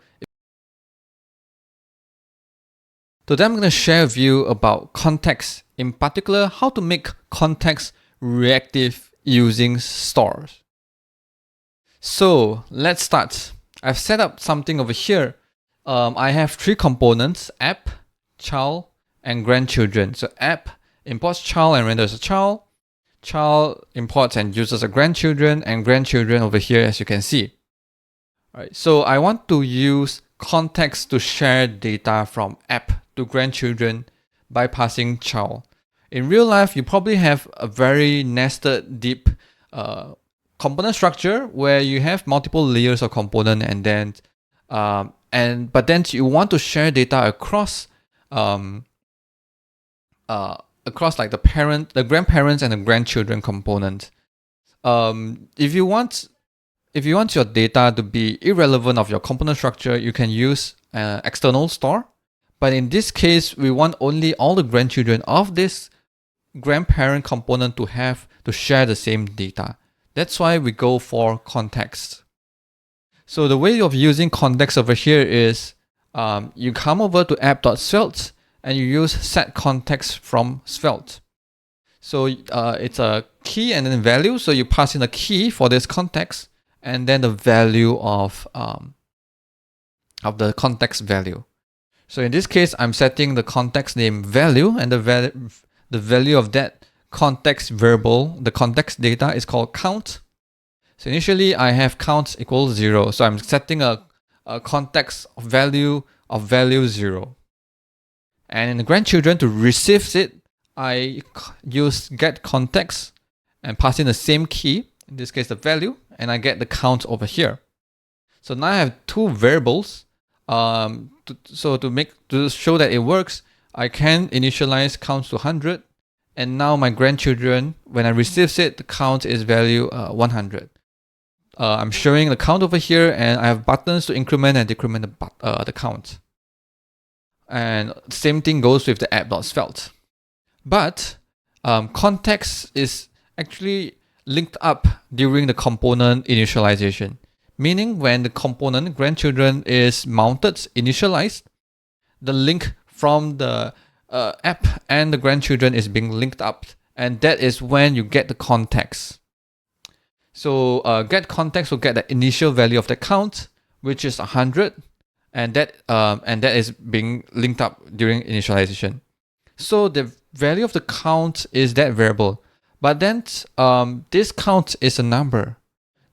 Today I'm going to share with you about context, in particular how to make context reactive using stores. So let's start. I've set up something over here. I have three components: app, child, and grandchildren. So app imports child and renders a child. Child imports and uses a grandchildren, and grandchildren over here, as you can see. All right, so I want to use context to share data from app to grandchildren. by passing child. In real life, you probably have a very nested, deep component structure where you have multiple layers of component, and then but then you want to share data across across like the grandparents and the grandchildren component. If you want your data to be irrelevant of your component structure, you can use external store. But in this case, we want only all the grandchildren of this grandparent component to share the same data. That's why we go for context. So the way of using context over here is you come over to app.svelte and you use set context from Svelte. So it's a key and then value. So you pass in a key for this context and then the value of the context value. So in this case, I'm setting the context name value, and the value of that context variable, the context data, is called count. So initially I have count equals 0. So I'm setting a context value of value 0. And in the grandchildren, to receive it, I use get context and pass in the same key, in this case the value, and I get the count over here. So now I have two variables. To show that it works, I can initialize count to 100, and now my grandchildren, when I receive it, the count is value 100. I'm showing the count over here, and I have buttons to increment and decrement the count. And same thing goes with the app.svelte. But context is actually linked up during the component initialization. Meaning when the component grandchildren is mounted, initialized, the link from the app and the grandchildren is being linked up. And that is when you get the context. So get context will get the initial value of the count, which is 100. And that is being linked up during initialization. So the value of the count is that variable. But then this count is a number.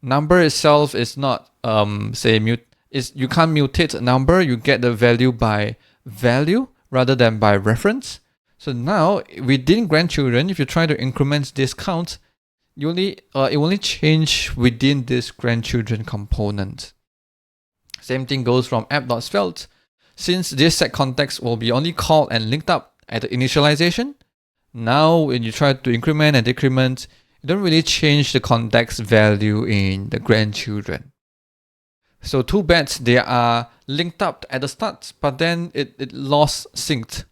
Number itself is not you can't mutate a number. You get the value by value rather than by reference. So now within grandchildren, if you try to increment this count, it only change within this grandchildren component. Same thing goes from app.svelte. Since this set context will be only called and linked up at the initialization, now when you try to increment and decrement, you don't really change the context value in the grandchildren. So too bad they are linked up at the start, but then it lost synced,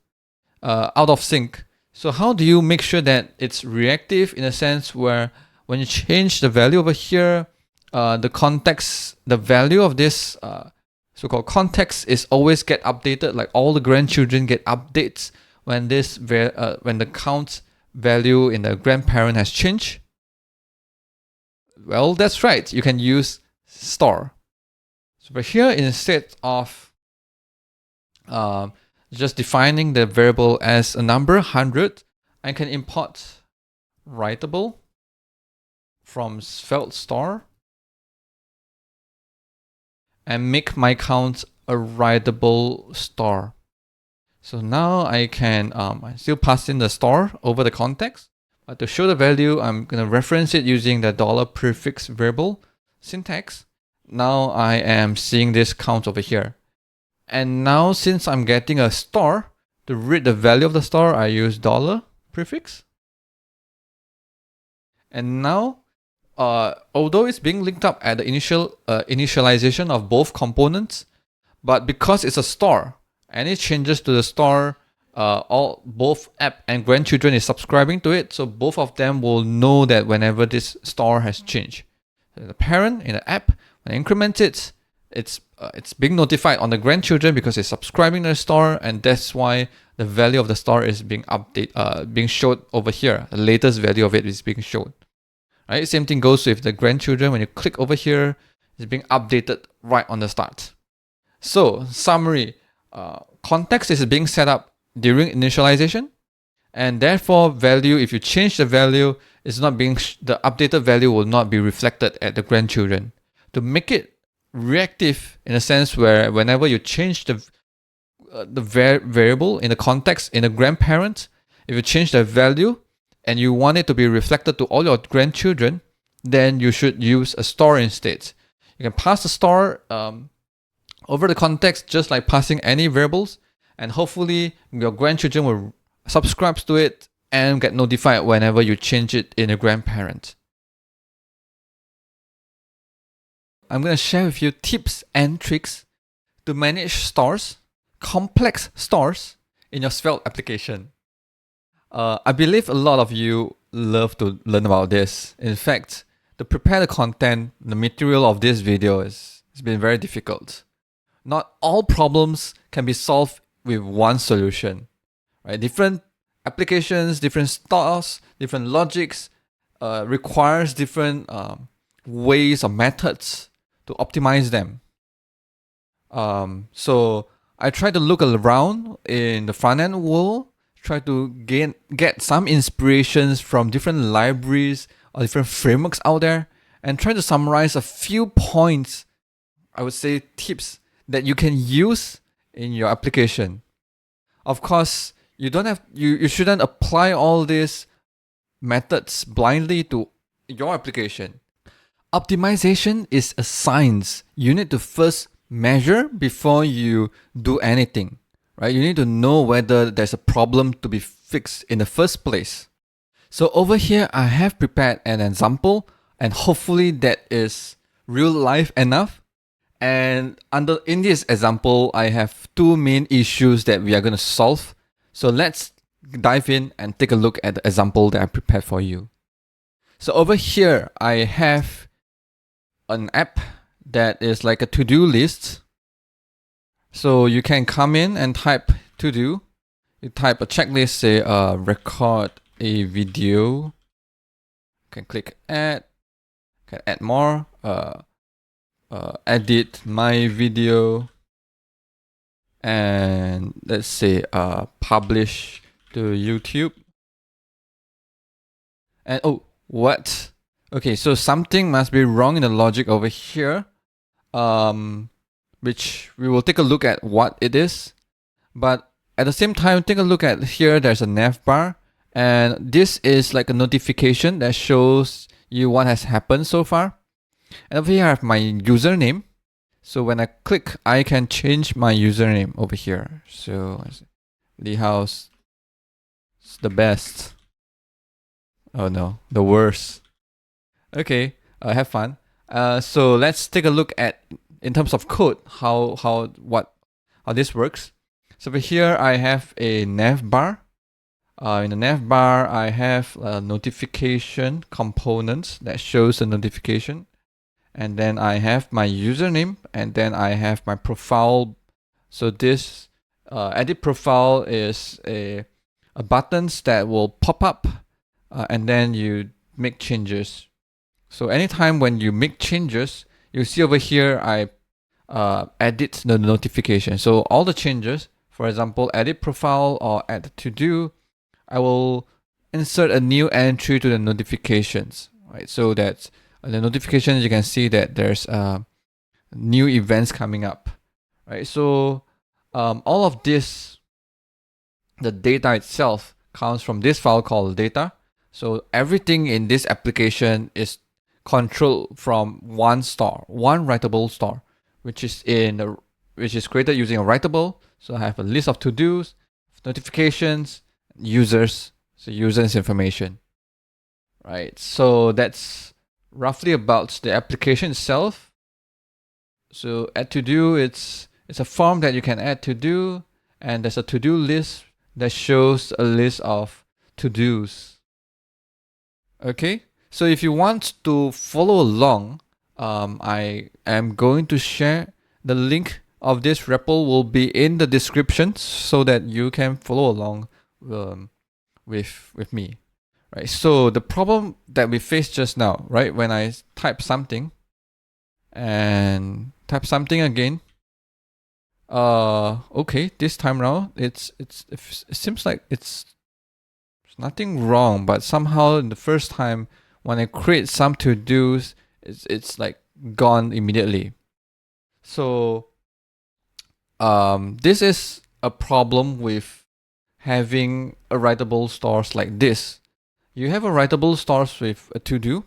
out of sync. So how do you make sure that it's reactive in a sense where when you change the value over here, the value of this so-called context is always get updated, like all the grandchildren get updates when when the count value in the grandparent has changed? Well, that's right. You can use store. So but here, instead of just defining the variable as a number 100, I can import Writable from Svelte store and make my count a writable store. So now I can I still pass in the store over the context, but to show the value, I'm going to reference it using the $prefix variable syntax. Now I am seeing this count over here. And now since I'm getting a store, to read the value of the store, I use $prefix. And now, although it's being linked up at the initialization of both components, but because it's a store, any changes to the store, both app and grandchildren is subscribing to it, so both of them will know that whenever this store has changed. The parent in the app, when I increment it, it's being notified on the grandchildren because it's subscribing to the store, and that's why the value of the store is being being showed over here. The latest value of it is being shown. Right? Same thing goes with the grandchildren. When you click over here, it's being updated right on the start. So, summary. Context is being set up during initialization, and therefore value, if you change the value, is not being the updated value will not be reflected at the grandchildren. To make it reactive in a sense where whenever you change the the variable in the context in the grandparent, if you change the value and you want it to be reflected to all your grandchildren, then you should use a store instead. You can pass the store over the context just like passing any variables, and hopefully your grandchildren will subscribe to it and get notified whenever you change it in a grandparent. I'm going to share with you tips and tricks to manage stores, complex stores in your Svelte application. I believe a lot of you love to learn about this. In fact, to prepare the content, the material of this video it's been very difficult. Not all problems can be solved with one solution, right? Different applications, different stores, different logics requires different ways or methods to optimize them. So I try to look around in the front-end world, try to get some inspirations from different libraries or different frameworks out there, and try to summarize a few points, I would say tips, that you can use in your application. Of course, you shouldn't apply all these methods blindly to your application. Optimization is a science. You need to first measure before you do anything, right? You need to know whether there's a problem to be fixed in the first place. So over here, I have prepared an example, and hopefully that is real life enough. And in this example, I have two main issues that we are going to solve. So let's dive in and take a look at the example that I prepared for you. So over here, I have an app that is like a to-do list. So you can come in and type to-do. You type a checklist, say record a video. You can click add, can add more, edit my video, and let's say publish to YouTube. And oh, what? Okay, so something must be wrong in the logic over here, which we will take a look at what it is. But at the same time, take a look at here, there's a nav bar, and this is like a notification that shows you what has happened so far. And over here I have my username. So when I click, I can change my username over here. So Lee House is the best. Oh no, the worst. Okay, have fun. So let's take a look at, in terms of code, how this works. So over here I have a nav bar. In the nav bar I have a notification component that shows the notification. And then I have my username, and then I have my profile. So this edit profile is a buttons that will pop up, and then you make changes. So anytime when you make changes, you see over here I edit the notification. So all the changes, for example, edit profile or add to do, I will insert a new entry to the notifications, right? So that the notifications, you can see that there's new events coming up, right? So all of this, the data itself comes from this file called data. So everything in this application is controlled from one store, one writable store, which is created using a writable. So I have a list of to-dos, notifications, users, so users information, right? So that's roughly about the application itself. So add to do, it's a form that you can add to do, and there's a to do list that shows a list of to dos. Okay, so if you want to follow along, I am going to share the link of this REPL will be in the description so that you can follow along with me. Right, so the problem that we faced just now, right, when I type something and type something again, okay, this time around it seems like it's nothing wrong, but somehow in the first time when I create some to-dos, it's like gone immediately. So this is a problem with having a writable stores like this. You have a writable stores with a to-do,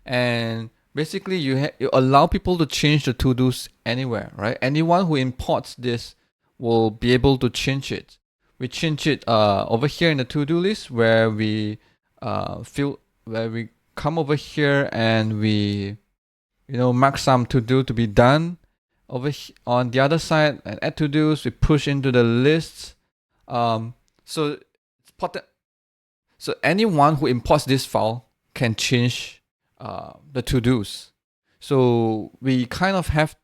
and basically you allow people to change the to-dos anywhere, right? Anyone who imports this will be able to change it. We change it over here in the to-do list where we come over here and we mark some to-do to be done. Over on the other side, and add to-dos, we push into the lists. So anyone who imports this file can change the to-dos. So we kind of have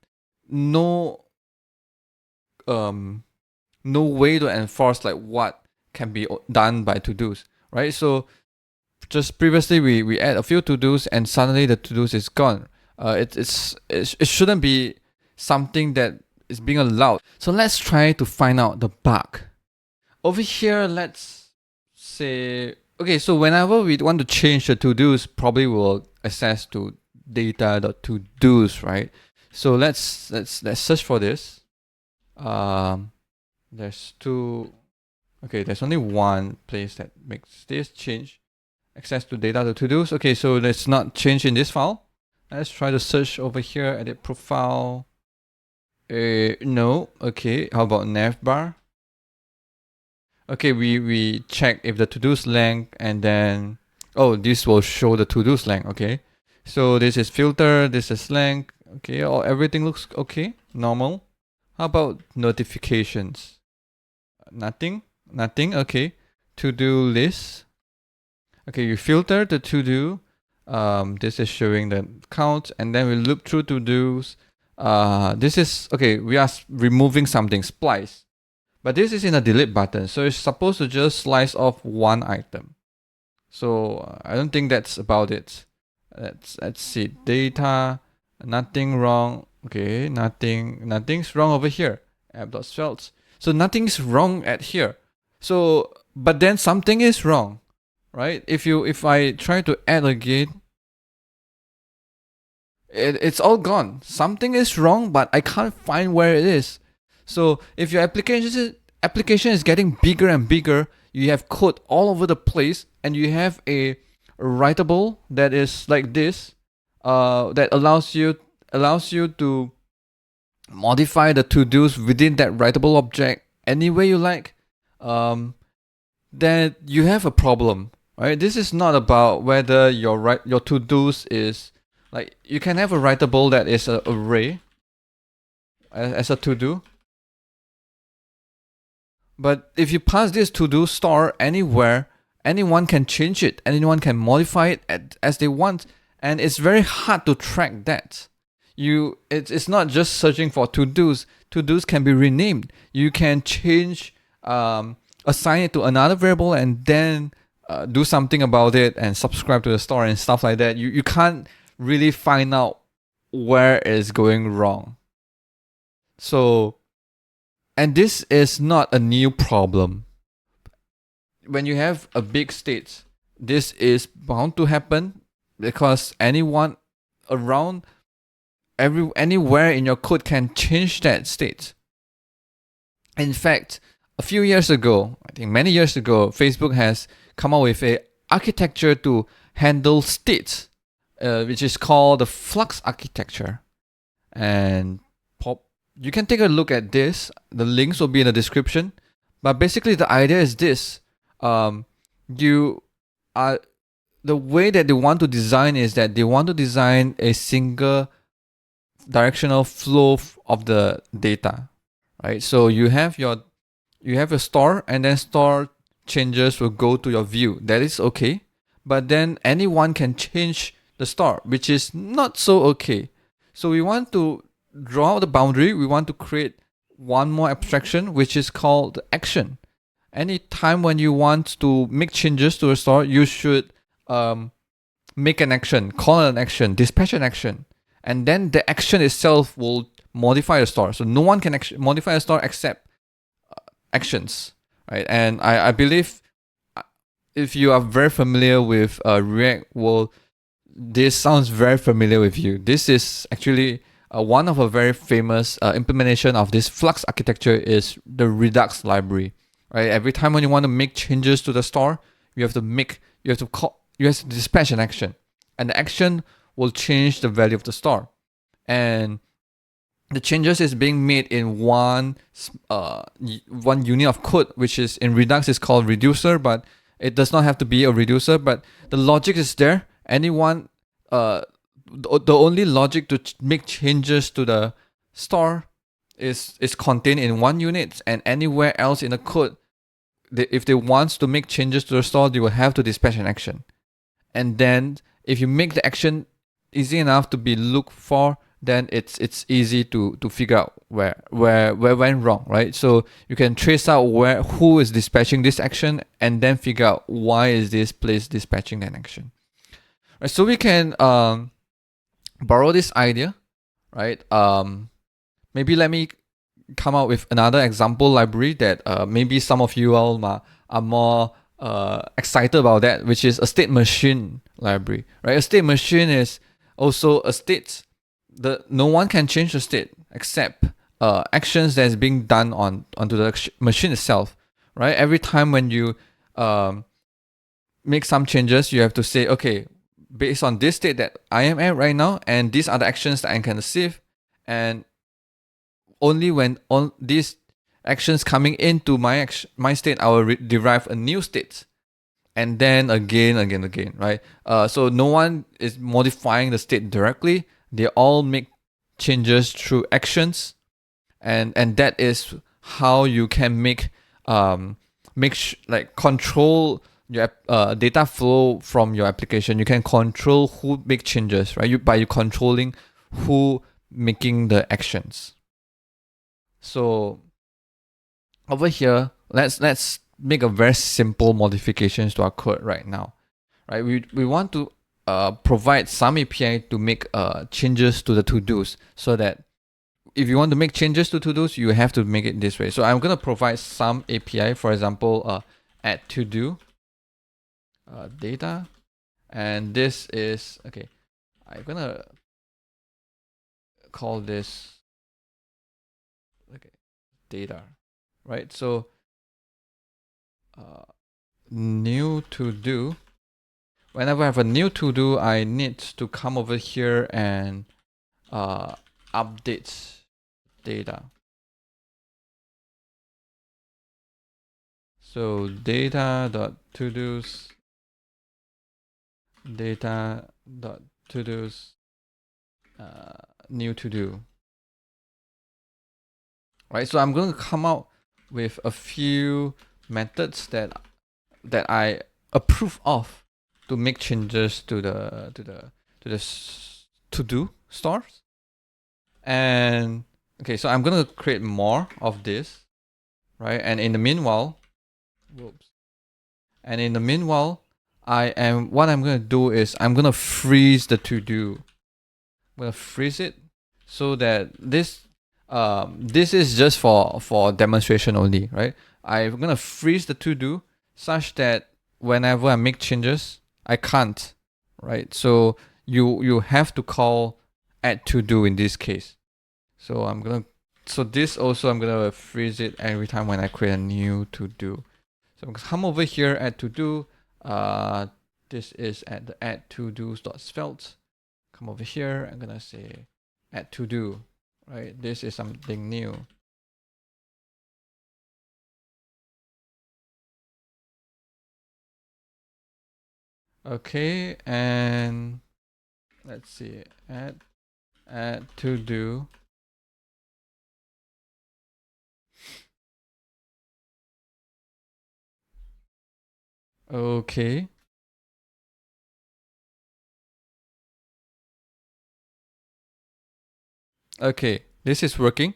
no way to enforce like what can be done by to-dos, right? So just previously we add a few to-dos and suddenly the to-dos is gone. It shouldn't be something that is being allowed. So let's try to find out the bug. Over here, let's say, okay, so whenever we want to change the to-dos, probably we'll access to data.todos, right? So let's search for this. There's only one place that makes this change. Access to data.todos. Okay, so let's not change in this file. Let's try to search over here, edit profile. No. Okay, how about navbar? Okay, we check if the to-dos length, and then this will show the to-dos length. Okay, so this is filter, this is length. Okay, everything looks okay, normal. How about notifications? Nothing. Okay, to-do list. Okay, you filter the to-do. This is showing the count, and then we loop through to-dos. This is okay. We are removing something, splice, but this is in a delete button, so it's supposed to just slice off one item. So I don't think that's about it. Let's see, data, nothing wrong. Okay, nothing's wrong over here. App.svelte. So nothing's wrong at here. So but then something is wrong, right? If I try to add again, it's all gone. Something is wrong, but I can't find where it is. So if your application is getting bigger and bigger, you have code all over the place, and you have a writable that is like this, that allows you to modify the to-dos within that writable object any way you like, then you have a problem, right? This is not about whether your to-dos is like, you can have a writable that is an array as a to-do, but if you pass this to-do store anywhere, anyone can change it, anyone can modify it as they want, and it's very hard to track that. It's not just searching for to-dos. To-dos can be renamed. You can change, assign it to another variable, and then do something about it and subscribe to the store and stuff like that. You can't really find out where it's going wrong. So, and this is not a new problem. When you have a big state, this is bound to happen because anyone around, anywhere in your code can change that state. In fact, a few years ago, I think many years ago, Facebook has come up with an architecture to handle states, which is called the Flux architecture. And you can take a look at this. The links will be in the description. But basically, the idea is this: the way that they want to design is that they want to design a single directional flow of the data, right? So you have your store, and then store changes will go to your view. That is okay, but then anyone can change the store, which is not so okay. So we want to draw the boundary. We want to create one more abstraction, which is called action. Anytime when you want to make changes to a store, you should make an action, call an action, dispatch an action, and then the action itself will modify the store. So no one can modify a store except actions, right? And I believe if you are very familiar with React, well, this sounds very familiar with you. This is actually one of a very famous implementation of this Flux architecture is the Redux library. Right? Every time when you want to make changes to the store, you have to dispatch an action, and the action will change the value of the store. And the changes is being made in one unit of code, which is in Redux is called reducer, but it does not have to be a reducer. But the logic is there. Anyone, the only logic to make changes to the store is contained in one unit, and anywhere else in the code, if they want to make changes to the store, they will have to dispatch an action. And then if you make the action easy enough to be looked for, then it's easy to figure out where went wrong, right? So you can trace out who is dispatching this action, and then figure out why is this place dispatching that action. Right, so we can borrow this idea, right? Maybe let me come out with another example library that maybe some of you all are more excited about that, which is a state machine library, right? A state machine is also a state. No one can change the state except actions that's being done onto the machine itself, right? Every time when you make some changes, you have to say, okay, based on this state that I am at right now, and these are the actions that I can receive, and only when on these actions coming into my state, I will derive a new state, and then again, right? So no one is modifying the state directly. They all make changes through actions, and that is how you can control your data flow from your application. You can control who make changes, right? By controlling who making the actions. So over here, let's make a very simple modifications to our code right now, right? We want to provide some API to make changes to the to-dos, so that if you want to make changes to to-dos, you have to make it this way. So I'm going to provide some API, for example, add to-do data, and this is, okay, I'm going to call this, okay, data, right? So new to-do. Whenever I have a new to-do, I need to come over here and update data. So data.todos new to-do. Right, so I'm going to come out with a few methods that I approve of to make changes to the to-do stores. And okay, so I'm gonna create more of this, right? And in the meanwhile, what I'm gonna do is I'm gonna freeze the to-do. I'm gonna freeze it so that this is just for demonstration only, right? I'm gonna freeze the to-do such that whenever I make changes, I can't, right? So you have to call add to do in this case. So I'm gonna freeze it every time when I create a new to do. So I'm gonna come over here, add to do. This is at the add to do's.svelte. Come over here, I'm gonna say add to do, right? This is something new. Okay, and let's see, add to do. Okay. Okay, this is working.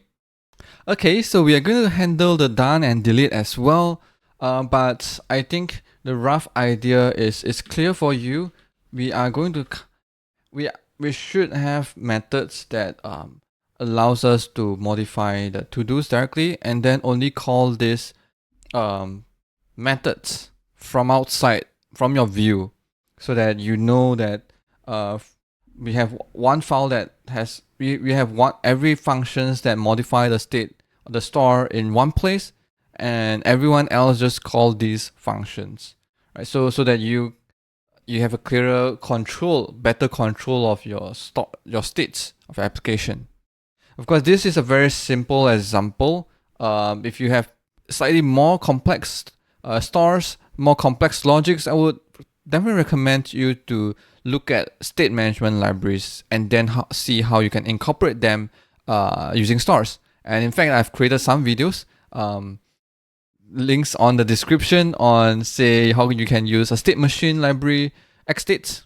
Okay, so we are going to handle the done and delete as well. But I think the rough idea is clear for you. We are going to we should have methods that allows us to modify the to-dos directly, and then only call this methods from outside, from your view, so that you know that we have one file that has we have every functions that modify the state of the store in one place, and everyone else just call these functions, right? So that you have a clearer control, better control of your states of your application. Of course, this is a very simple example. If you have slightly more complex stores, more complex logics, I would definitely recommend you to look at state management libraries and then see how you can incorporate them using stores. And in fact, I've created some videos, links on the description on, say, how you can use a state machine library, xstate,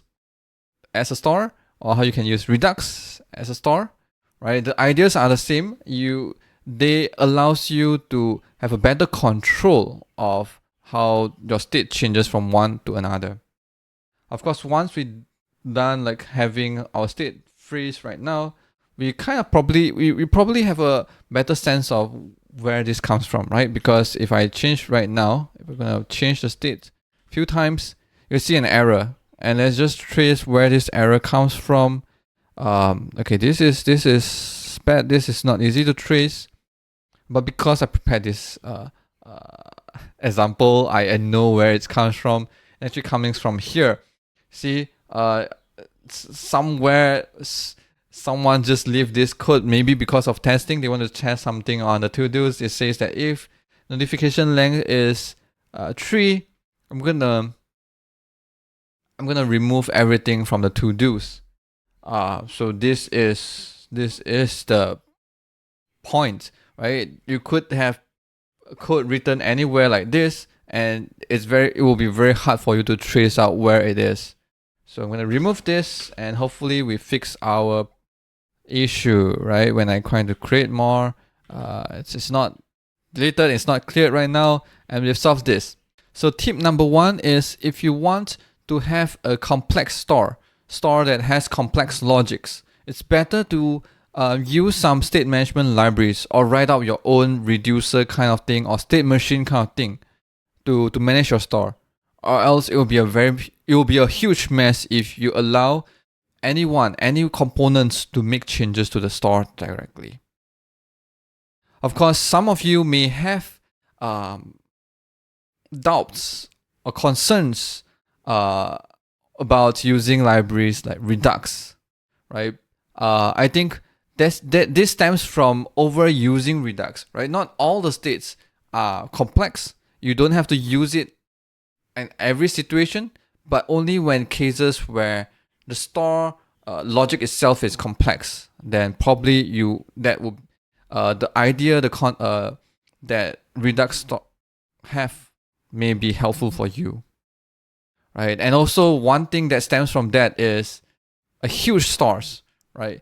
as a store, or how you can use Redux as a store, right? The ideas are the same. They allows you to have a better control of how your state changes from one to another. Of course, once we done like having our state freeze right now, we kind of probably have a better sense of where this comes from, right? Because if I change right now, if we're gonna change the state a few times, you'll see an error. And let's just trace where this error comes from. Okay, this is bad. This is not easy to trace, but because I prepared this example, I know where it comes from. It actually comes from here. See, somewhere someone just leave this code, maybe because of testing. They want to test something on the to-dos. It says that if notification length is 3, I'm gonna remove everything from the to-dos. So this is the point, right? You could have code written anywhere like this, and it will be very hard for you to trace out where it is. So I'm going to remove this, and hopefully we fix our issue, right? When I'm trying to create more, it's not deleted, it's not cleared right now, and we've solved this. So tip number 1 is, if you want to have a complex store that has complex logics, it's better to use some state management libraries or write out your own reducer kind of thing or state machine kind of thing to manage your store. Or else it will be a huge mess if you allow any components to make changes to the store directly. Of course, some of you may have doubts or concerns about using libraries like Redux, right? I think this stems from overusing Redux, right? Not all the states are complex. You don't have to use it in every situation, but only when cases where the store logic itself is complex, then probably the idea that Redux have may be helpful for you, right? And also one thing that stems from that is a huge stores, right?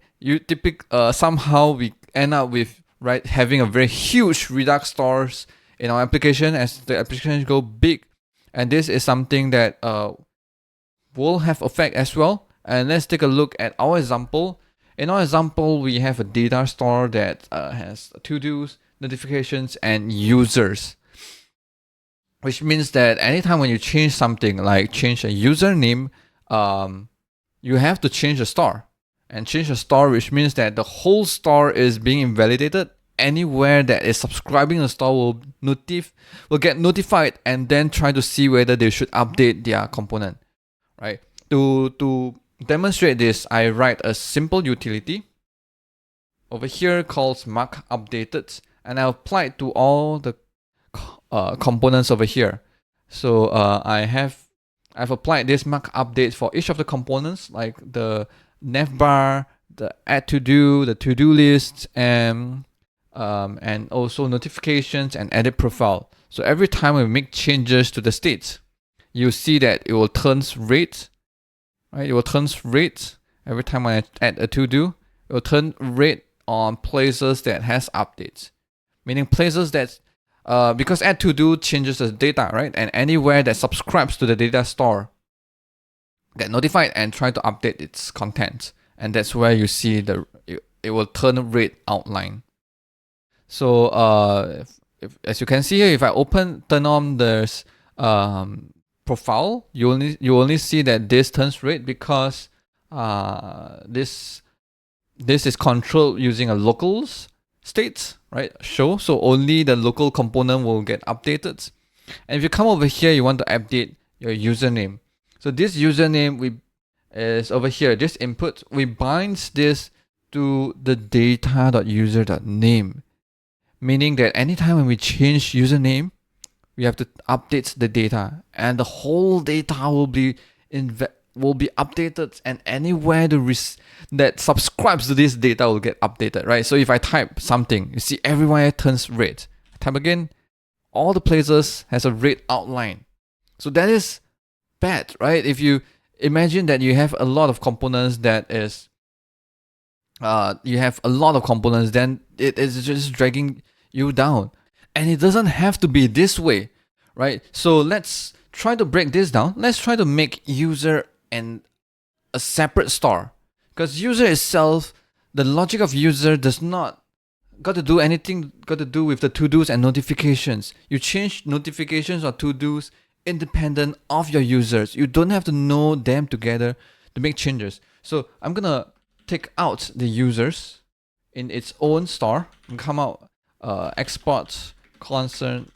Somehow we end up with having a very huge Redux stores in our application as the applications go big, and this is something that will have effect as well. And let's take a look at our example. In our example, we have a data store that has to-dos, notifications, and users, which means that anytime when you change something, like change a username, you have to change the store. And change the store, which means that the whole store is being invalidated. Anywhere that is subscribing to the store will get notified and then try to see whether they should update their component, right? To demonstrate this, I write a simple utility over here called mark updated, and I apply it to all the components over here. So I've applied this mark update for each of the components, like the navbar, the add to do, the to do list, and also notifications and edit profile. So every time we make changes to the states, you see that it will turn red, right? It will turn red every time I add a to do. It will turn red on places that has updates, meaning places that because add to do changes the data, right? And anywhere that subscribes to the data store get notified and try to update its content, and that's where you see it will turn red outline. So if as you can see here, if I turn on this profile, you only see that this turns red because this is controlled using a locals state, right? Show, so only the local component will get updated. And if you come over here, you want to update your username. So this username is over here. This input, we binds this to the data.user.name, meaning that anytime when we change username, we have to update the data, and the whole data will be updated, and anywhere that subscribes to this data will get updated, right? So if I type something, you see everywhere turns red. Type again, all the places has a red outline. So that is bad, right? If you imagine that you have a lot of components then it is just dragging you down. And it doesn't have to be this way, right? So let's try to break this down. Let's try to make user and a separate store. Because user itself, the logic of user does not got to do with the to-dos and notifications. You change notifications or to-dos independent of your users. You don't have to know them together to make changes. So I'm gonna take out the users in its own store and come out export constant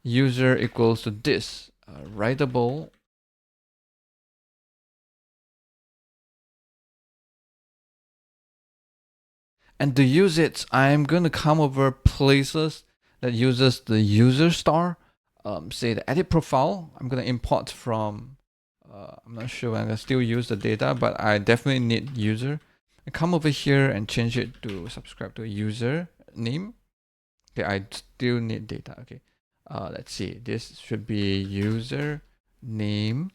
user equals to this writable. And to use it, I'm going to come over places that uses the user star. Say the edit profile. I'm going to import from, I'm not sure I'm going to still use the data, but I definitely need user. I come over here and change it to subscribe to user name. Okay, I still need data. Okay, let's see. This should be user name.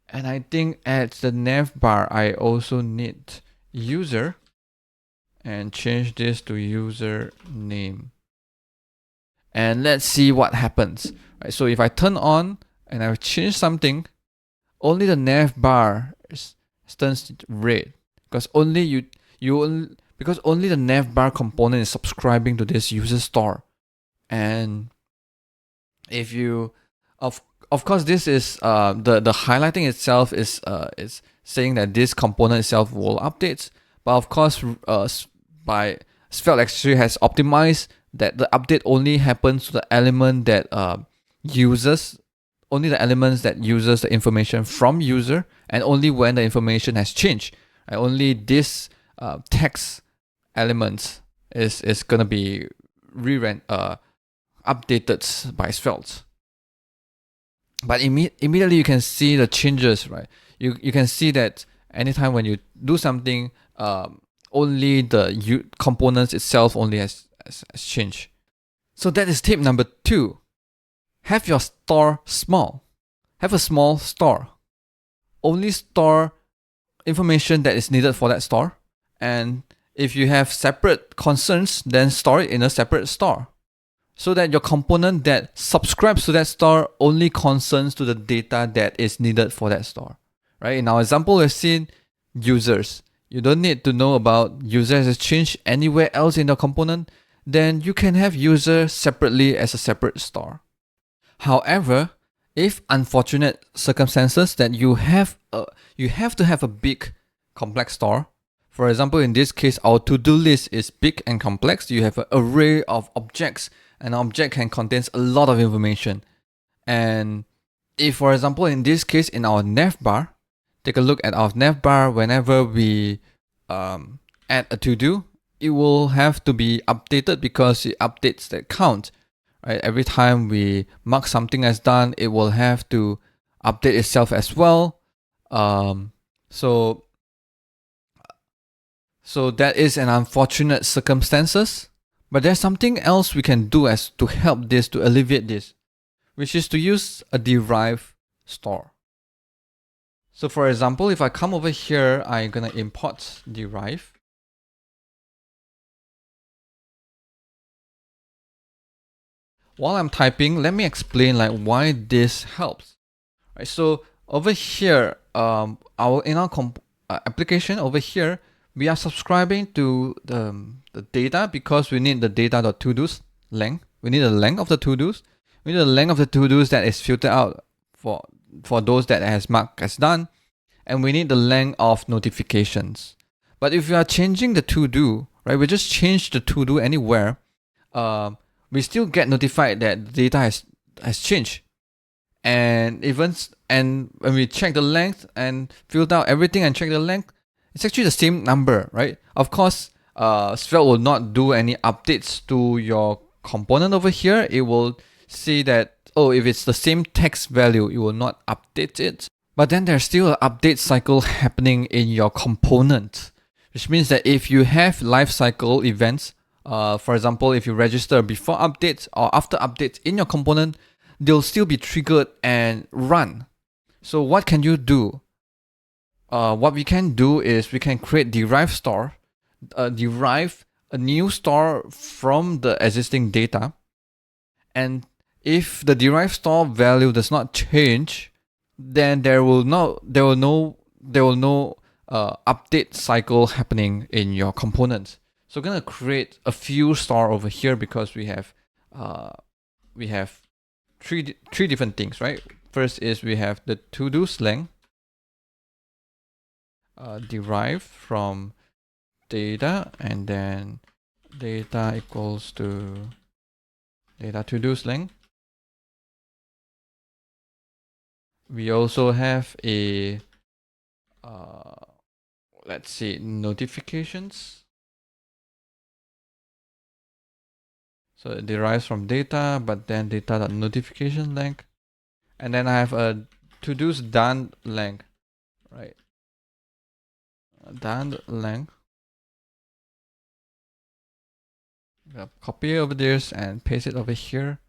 And I think at the nav bar, I also need user. And change this to user name. And let's see what happens. Right, so if I turn on and I change something, only the nav bar turns red because only only the nav bar component is subscribing to this user store. And if you of course this is the highlighting itself is saying that this component itself will update. But of course, by Svelte actually has optimized that the update only happens to the element that uses the information from user, and only when the information has changed. Only this text element is gonna be updated by Svelte. But immediately you can see the changes, right? You can see that anytime when you do something, only the components itself only has changed. So that is tip number 2. Have your store small. Have a small store. Only store information that is needed for that store. And if you have separate concerns, then store it in a separate store. So that your component that subscribes to that store only concerns to the data that is needed for that store. Right? In our example, we've seen users. You don't need to know about user has changed anywhere else in the component. Then you can have user separately as a separate store. However, if unfortunate circumstances that you have to have a big complex store. For example, in this case, our to-do list is big and complex. You have an array of objects, and an object can contain a lot of information. And if, for example, in this case, in our nav bar, take a look at our nav bar. Whenever we add a to-do, it will have to be updated because it updates the count. Right? Every time we mark something as done, it will have to update itself as well. So that is an unfortunate circumstances. But there's something else we can do as to help this, to alleviate this, which is to use a derived store. So for example, if I come over here, I'm gonna import derive. While I'm typing, let me explain like why this helps. Right, so over here, in our application over here, we are subscribing to the data because we need the data.todos length. We need the length of the to-dos. We need the length of the to-dos that is filtered out for those that has marked as done. and we need the length of notifications. But if we are changing the to-do, right, we just change the to-do anywhere, we still get notified that the data has changed. And when we check the length and filter out everything and check the length, it's actually the same number, right? Of course, Svelte will not do any updates to your component over here. It will see that, oh, if it's the same text value, it will not update it. But then there's still an update cycle happening in your component, which means that if you have lifecycle events, for example, if you register before updates or after updates in your component, they'll still be triggered and run. So what can you do? What we can do is we can create derive a new store from the existing data. And if the derive store value does not change, then there will no update cycle happening in your components. So we're gonna create a few store over here because we have three different things, right? First is we have the to-do's length derived from data, and then data equals to data to-do's length. We also have a let's see, notifications. So it derives from data, but then data.notification length. And then I have a to-do's done length, right? Done length. I'm gonna copy over this and paste it over here.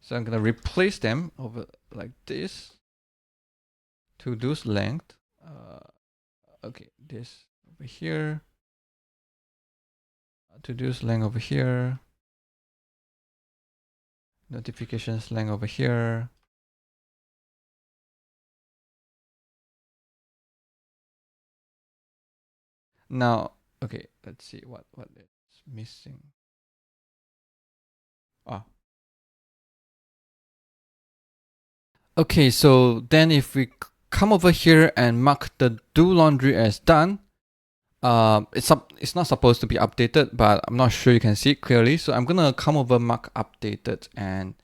So I'm gonna replace them over like this. To-do's length. Okay, this over here. To-do's length over here. Notifications length over here. Now, okay, let's see what it's missing. Okay, so then if we come over here and mark the do laundry as done, it's not supposed to be updated, but I'm not sure you can see it clearly. So I'm gonna come over mark updated and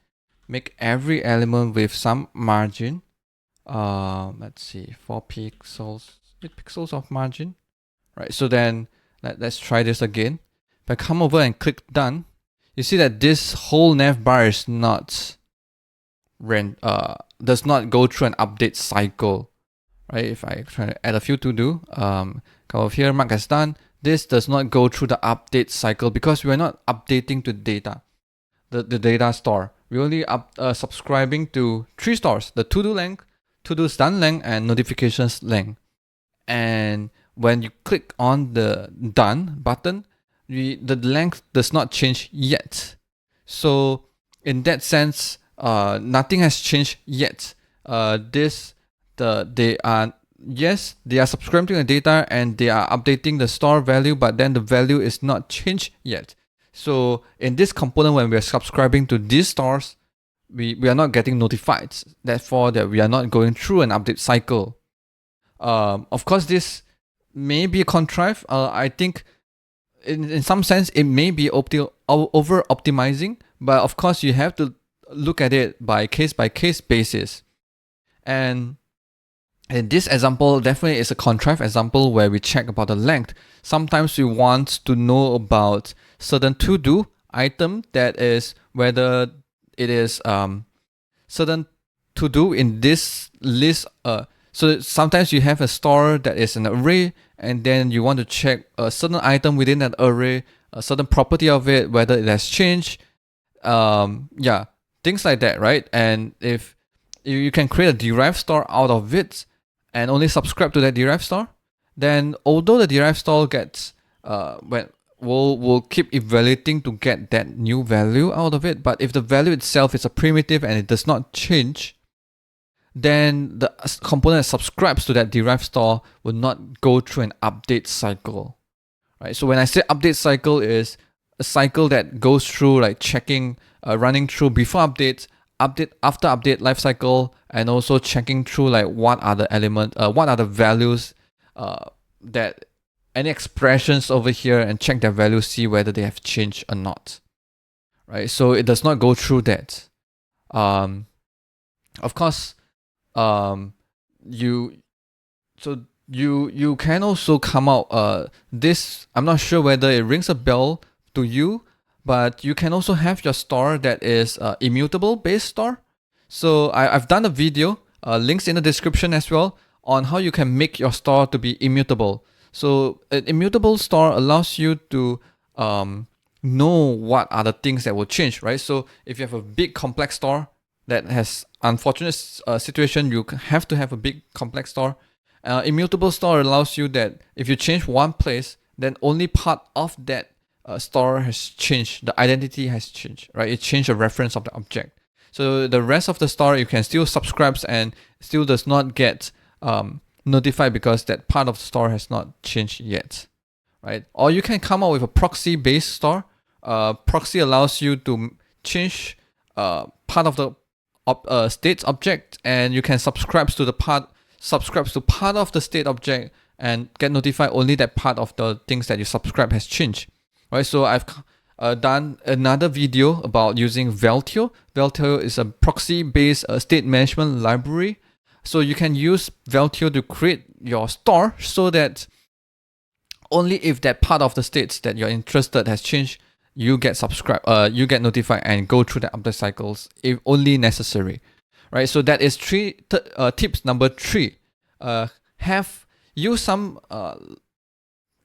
make every element with some margin. Let's see, 8 pixels of margin. Right, so then let's try this again. If I come over and click done, you see that this whole nav bar is does not go through an update cycle. Right, if I try to add a few to do, come over here, mark as done. This does not go through the update cycle because we are not updating to data, the data store. We're only subscribing to 3 stores: the to-do length, to-do's done length, and notifications length. And when you click on the done button, the length does not change yet. So in that sense, nothing has changed yet. They are subscribing to the data and they are updating the store value, but then the value is not changed yet. So in this component, when we are subscribing to these stores, we are not getting notified. Therefore, that we are not going through an update cycle. Of course, this may be contrived. I think in some sense it may be over optimizing, but of course you have to look at it by case basis. And in this example, definitely is a contrived example where we check about the length. Sometimes we want to know about certain to-do item, that is whether it is certain to-do in this list. So sometimes you have a store that is an array, and then you want to check a certain item within that array, a certain property of it, whether it has changed. Things like that, right? And if you can create a derived store out of it and only subscribe to that derived store, then although the derived store gets we'll keep evaluating to get that new value out of it, but if the value itself is a primitive and it does not change, then the component that subscribes to that derived store will not go through an update cycle, right? So when I say update cycle, is a cycle that goes through like checking, running through before updates, update after update lifecycle, and also checking through like what are the values, that any expressions over here, and check their values, see whether they have changed or not. Right, so it does not go through that. Of course, you can also come out this. I'm not sure whether it rings a bell to you, but you can also have your store that is immutable based store. So I've done a video, links in the description as well, on how you can make your store to be immutable. So an immutable store allows you to know what are the things that will change, right? So if you have a big complex store that has unfortunate situation, you have to have a big complex store. Immutable store allows you that if you change one place, then only part of that store has changed. The identity has changed, right? It changed the reference of the object. So the rest of the store, you can still subscribe and still does not get notified because that part of the store has not changed yet, right? Or you can come up with a proxy-based store. Proxy allows you to change part of the state object, and you can subscribe to part of the state object and get notified only that part of the things that you subscribe has changed, right? So I've done another video about using Svelte. Svelte is a proxy-based state management library. So you can use Svelte to create your store so that only if that part of the states that you're interested has changed, you get you get notified and go through the update cycles if only necessary, right? So that is tips number 3. Use some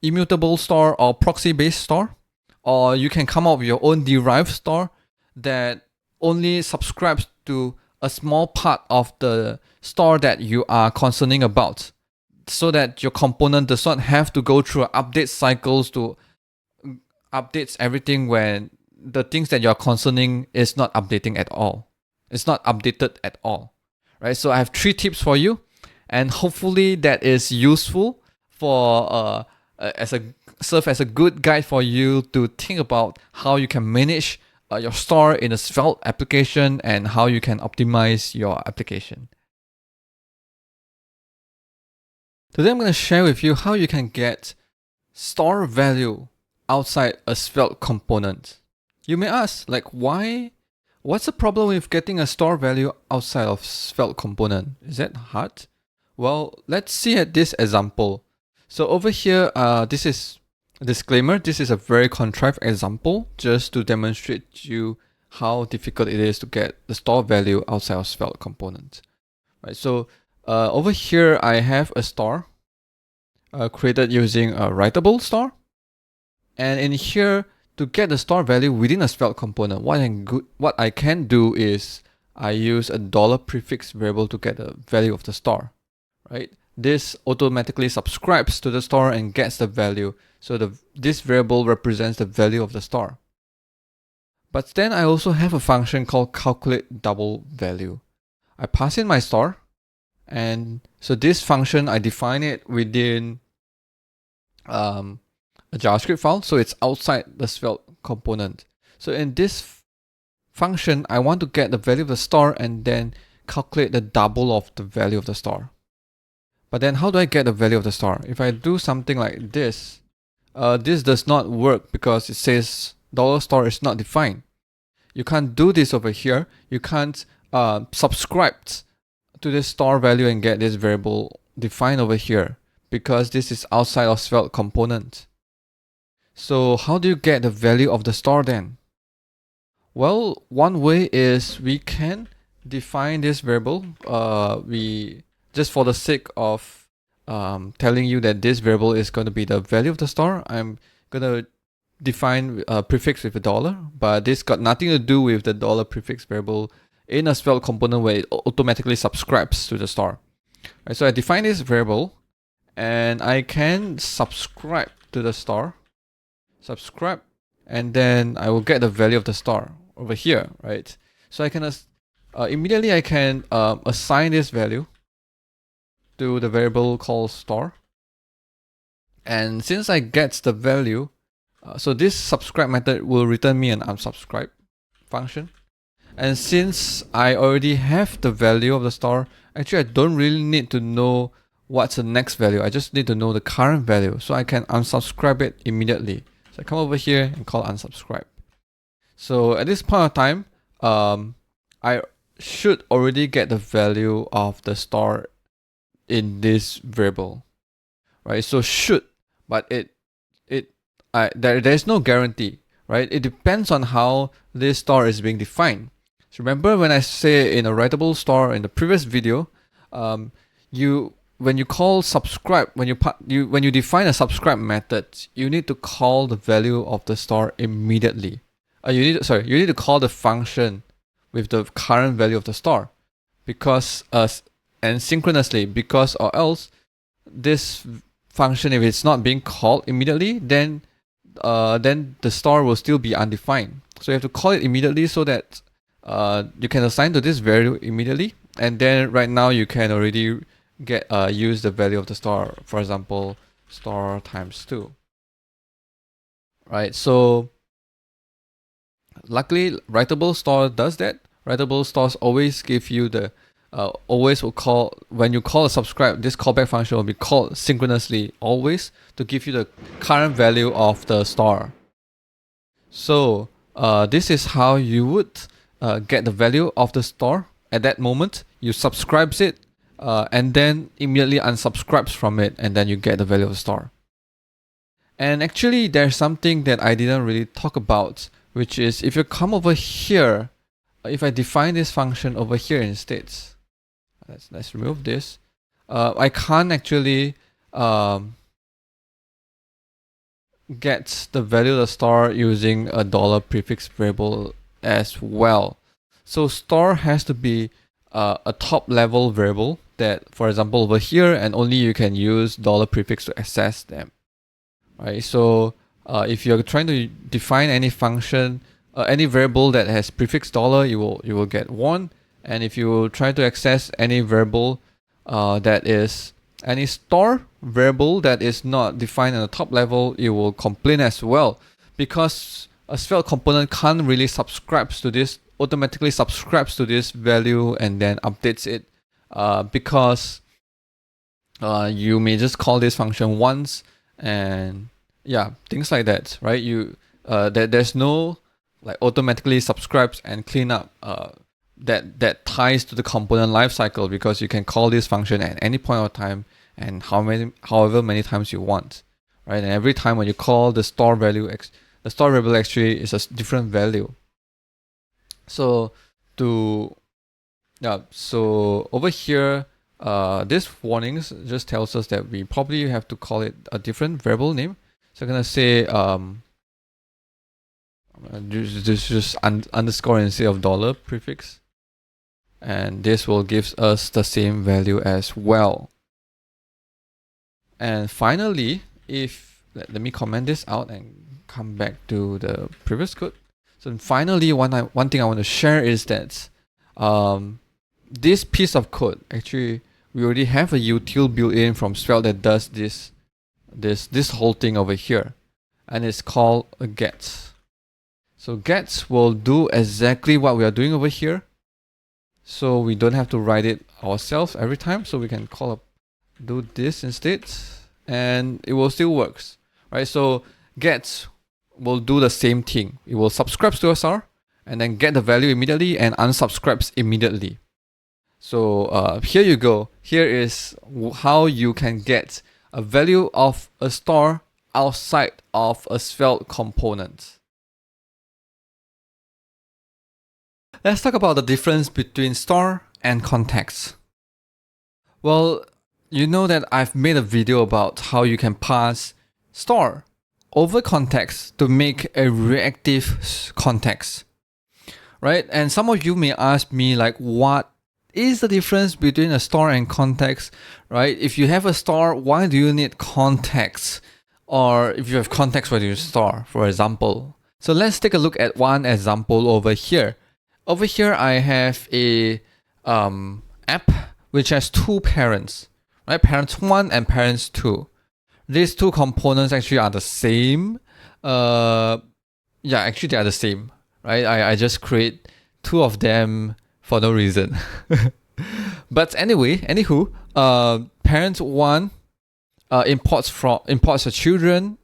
immutable store or proxy-based store, or you can come up with your own derived store that only subscribes to a small part of the store that you are concerning about, so that your component does not have to go through update cycles to updates everything when the things that you're concerning is not updating at all. It's not updated at all, right? So I have 3 tips for you, and hopefully that is useful for serve as a good guide for you to think about how you can manage your store in a Svelte application and how you can optimize your application. Today I'm going to share with you how you can get store value outside a Svelte component. You may ask, like, why? What's the problem with getting a store value outside of Svelte component? Is that hard? Well, let's see at this example. So over here, this is a disclaimer. This is a very contrived example just to demonstrate to you how difficult it is to get the store value outside of Svelte component. Right. So over here, I have a store created using a Writable store. And in here, to get the store value within a Svelte component, what I can do is I use a $prefix variable to get the value of the store, right? This automatically subscribes to the store and gets the value. So this variable represents the value of the store. But then I also have a function called calculate double value. I pass in my store, and so this function, I define it within a JavaScript file, so it's outside the Svelte component. So in this function, I want to get the value of the store and then calculate the double of the value of the store. But then how do I get the value of the store? If I do something like this, this does not work because it says $store is not defined. You can't do this over here. You can't subscribe to this store value and get this variable defined over here because this is outside of Svelte component. So how do you get the value of the store then? Well, one way is we can define this variable. Just for the sake of telling you that this variable is going to be the value of the store, I'm going to define a prefix with $, but this got nothing to do with the $prefix variable in a Svelte component where it automatically subscribes to the store. Right, so I define this variable and I can subscribe to the store. Subscribe, and then I will get the value of the store over here, right? So I can immediately I can assign this value to the variable called store, and since I get the value, so this subscribe method will return me an unsubscribe function, And since I already have the value of the star, actually I don't really need to know what's the next value. I just need to know the current value, so I can unsubscribe it immediately. So I come over here and call unsubscribe. So at this point of time, I should already get the value of the star in this variable, right? So should, but there's no guarantee, right? It depends on how this star is being defined. So remember when I say in a writable star in the previous video, when you call subscribe, when you define a subscribe method, you need to call the value of the star immediately. You need to call the function with the current value of the star, because and synchronously, because or else this function, if it's not being called immediately, then the star will still be undefined. So you have to call it immediately so that you can assign to this value immediately, and then right now you can already get use the value of the star, for example, star times 2. Right, so luckily Writable star does that. Writable stars always give you the always will call, when you call a subscribe, this callback function will be called synchronously always to give you the current value of the star. So this is how you would get the value of the star at that moment. You subscribes it and then immediately unsubscribes from it, and then you get the value of the star. And actually there's something that I didn't really talk about, which is if you come over here, if I define this function over here instead, let's remove this. I can't actually get the value of the star using a dollar prefix variable as well. So star has to be a top level variable that, for example, over here, and only you can use dollar prefix to access them. Right. So if you're trying to define any function, any variable that has prefix dollar, you will get 1. And if you try to access any variable that is any star variable that is not defined at the top level, you will complain as well, because a Svelte component can't really automatically subscribes to this value and then updates it, because you may just call this function once, and yeah, things like that, right? There's no like automatically subscribes and clean up that ties to the component lifecycle, because you can call this function at any point of time and however many times you want, right? And every time when you call the star variable actually is a different value. So over here, this warnings just tells us that we probably have to call it a different variable name. So I'm gonna say just underscore instead of dollar prefix, and this will give us the same value as well. And finally, let me comment this out and come back to the previous code. So finally, one thing I want to share is that this piece of code, actually we already have a util built in from Svelte that does this whole thing over here, and it's called a get. So get will do exactly what we are doing over here, so we don't have to write it ourselves every time. So we can do this instead, and it will still works, right? So get will do the same thing. It will subscribe to a star and then get the value immediately and unsubscribes immediately. So here you go. Here is how you can get a value of a star outside of a Svelte component. Let's talk about the difference between star and context. Well, you know that I've made a video about how you can pass star over context to make a reactive context, right? And some of you may ask me, like, what is the difference between a star and context, right? If you have a star, why do you need context? Or if you have context, why do you use star, for example? So let's take a look at one example over here. Over here, I have a app which has 2 parents, right? Parents 1 and parents 2. These 2 components actually are the same. Yeah, actually they are the same, right? I just create two of them for no reason. But anywho, parent one imports the children,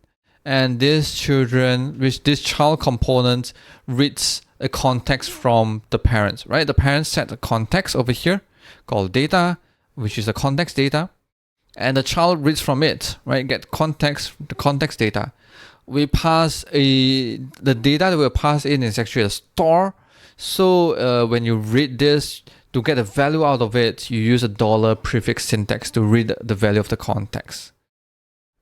and this child component reads a context from the parents, right? The parents set a context over here called data, which is the context data, and the child reads from it, right? Get the context data. We pass the data that we pass in is actually a store. So when you read this, to get the value out of it, you use a dollar prefix syntax to read the value of the context.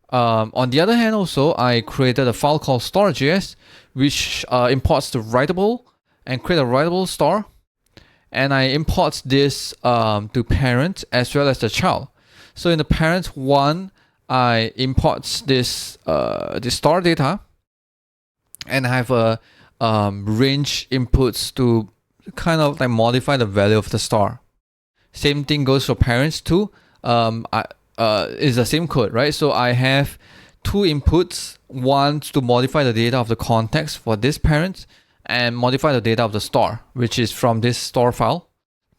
On the other hand, also, I created a file called store.js, which imports the Writable and create a Writable store. And I import this to parent as well as the child. So in the parent one, I import this store data, and I have a range inputs to kind of like modify the value of the store. Same thing goes for parents too. It's the same code, right? So I have two inputs, one to modify the data of the context for this parent, and modify the data of the store, which is from this store file.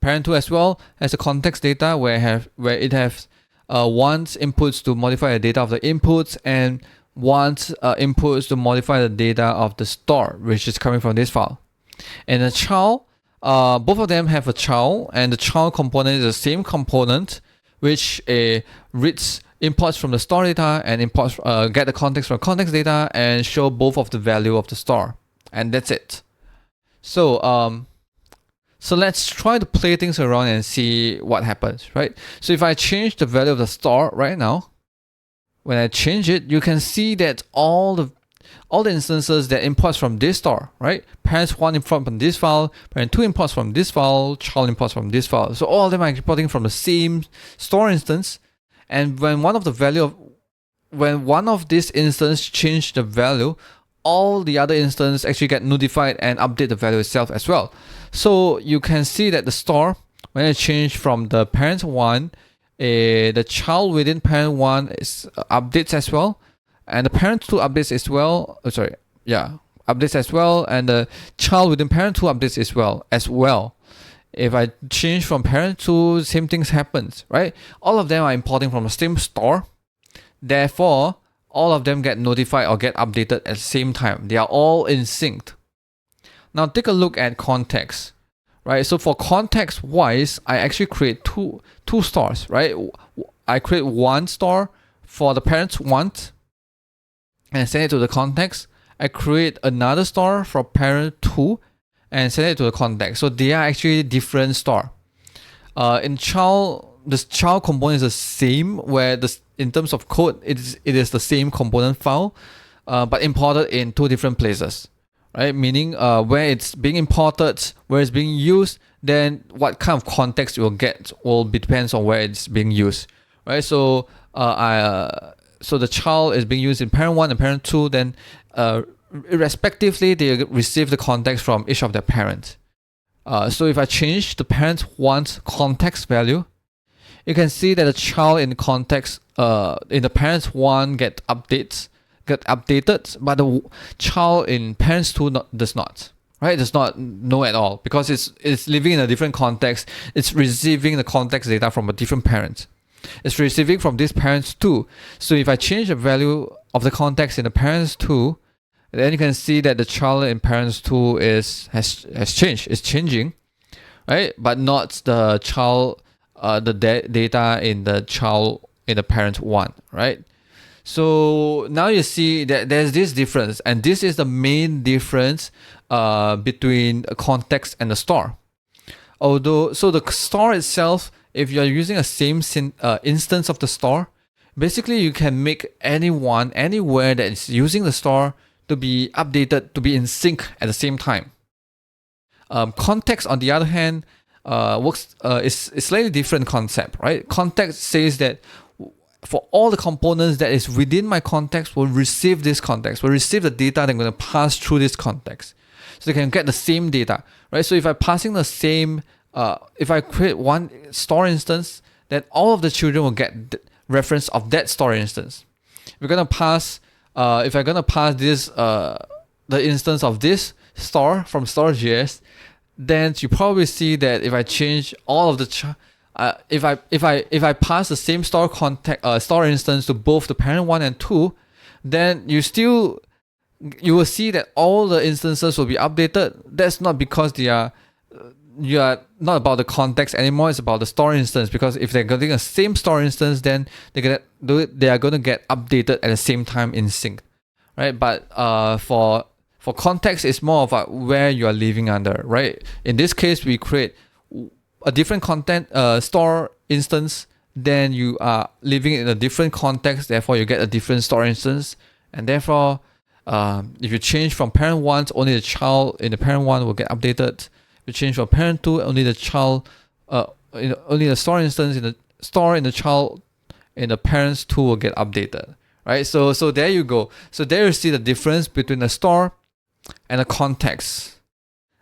Parent 2 as well has the context data where it has one's inputs to modify the data of the inputs, and one's inputs to modify the data of the store, which is coming from this file. And the child, both of them have a child, and the child component is the same component, which reads imports from the store data and imports get the context from context data and show both of the value of the store, and that's it. So so let's try to play things around and see what happens, right? So if I change the value of the store right now, when I change it, you can see that all the instances that imports from this store, right? Parents 1 import from this file, parent 2 imports from this file, child imports from this file. So all of them are importing from the same store instance. And when one of this instance change the value, all the other instances actually get notified and update the value itself as well. So you can see that the store, when I change from the parent 1, the child within parent 1 is updates as well, and the parent 2 updates as well. Updates as well, and the child within parent 2 updates as well. If I change from parent 2, same things happens, right? All of them are importing from the same store. Therefore, all of them get notified or get updated at the same time. They are all in sync. Now take a look at context, right? So for context wise, I actually create two stores, right? I create one store for the parents want and send it to the context. I create another store for parent 2 and send it to the context. So they are actually different store. In child, the child component is the same, where in terms of code, it is the same component file, but imported in two different places, right? Meaning where it's being imported, where it's being used, then what kind of context you will get depends on where it's being used, right? So so the child is being used in parent 1 and parent 2, then irrespectively, they receive the context from each of their parents. So if I change the parent 1's context value, you can see that the child in context in the parent 1 get updated, but the child in parent 2 does not. Right? It does not know at all, because it's living in a different context. It's receiving the context data from a different parent. It's receiving from this parents too. So if I change the value of the context in the parents 2, then you can see that the child in parents 2 has changed. It's changing, right? But not the child, data in the child in the parent 1, right? So now you see that there's this difference, and this is the main difference between a context and the store. So the store itself, if you're using a same instance of the store, basically you can make anyone, anywhere that is using the store to be updated, to be in sync at the same time. Context, on the other hand, is a slightly different concept, right? Context says that for all the components that is within my context will receive this context, will receive the data that I'm going to pass through this context. So they can get the same data, right? So if I'm passing the same, if I create one store instance, then all of the children will get the reference of that store instance. We're going to pass, if I'm going to pass this, the instance of this store from store.js, then you probably see that if I change all of the if I pass the same store instance to both the parent 1 and 2, then you will see that all the instances will be updated. That's not because you are not about the context anymore. It's about the store instance, because if they're getting the same store instance, then they are going to get updated at the same time in sync, right? But for context, it's more of where you are living under, right? In this case, we create a different store instance, then you are living in a different context, therefore you get a different store instance, and therefore if you change from parent 1, only the child in the parent 1 will get updated. If you change from parent 2, only the child only the store instance in the store in the child in the parents 2 will get updated, right? So there you go. So there you see the difference between a store and a context.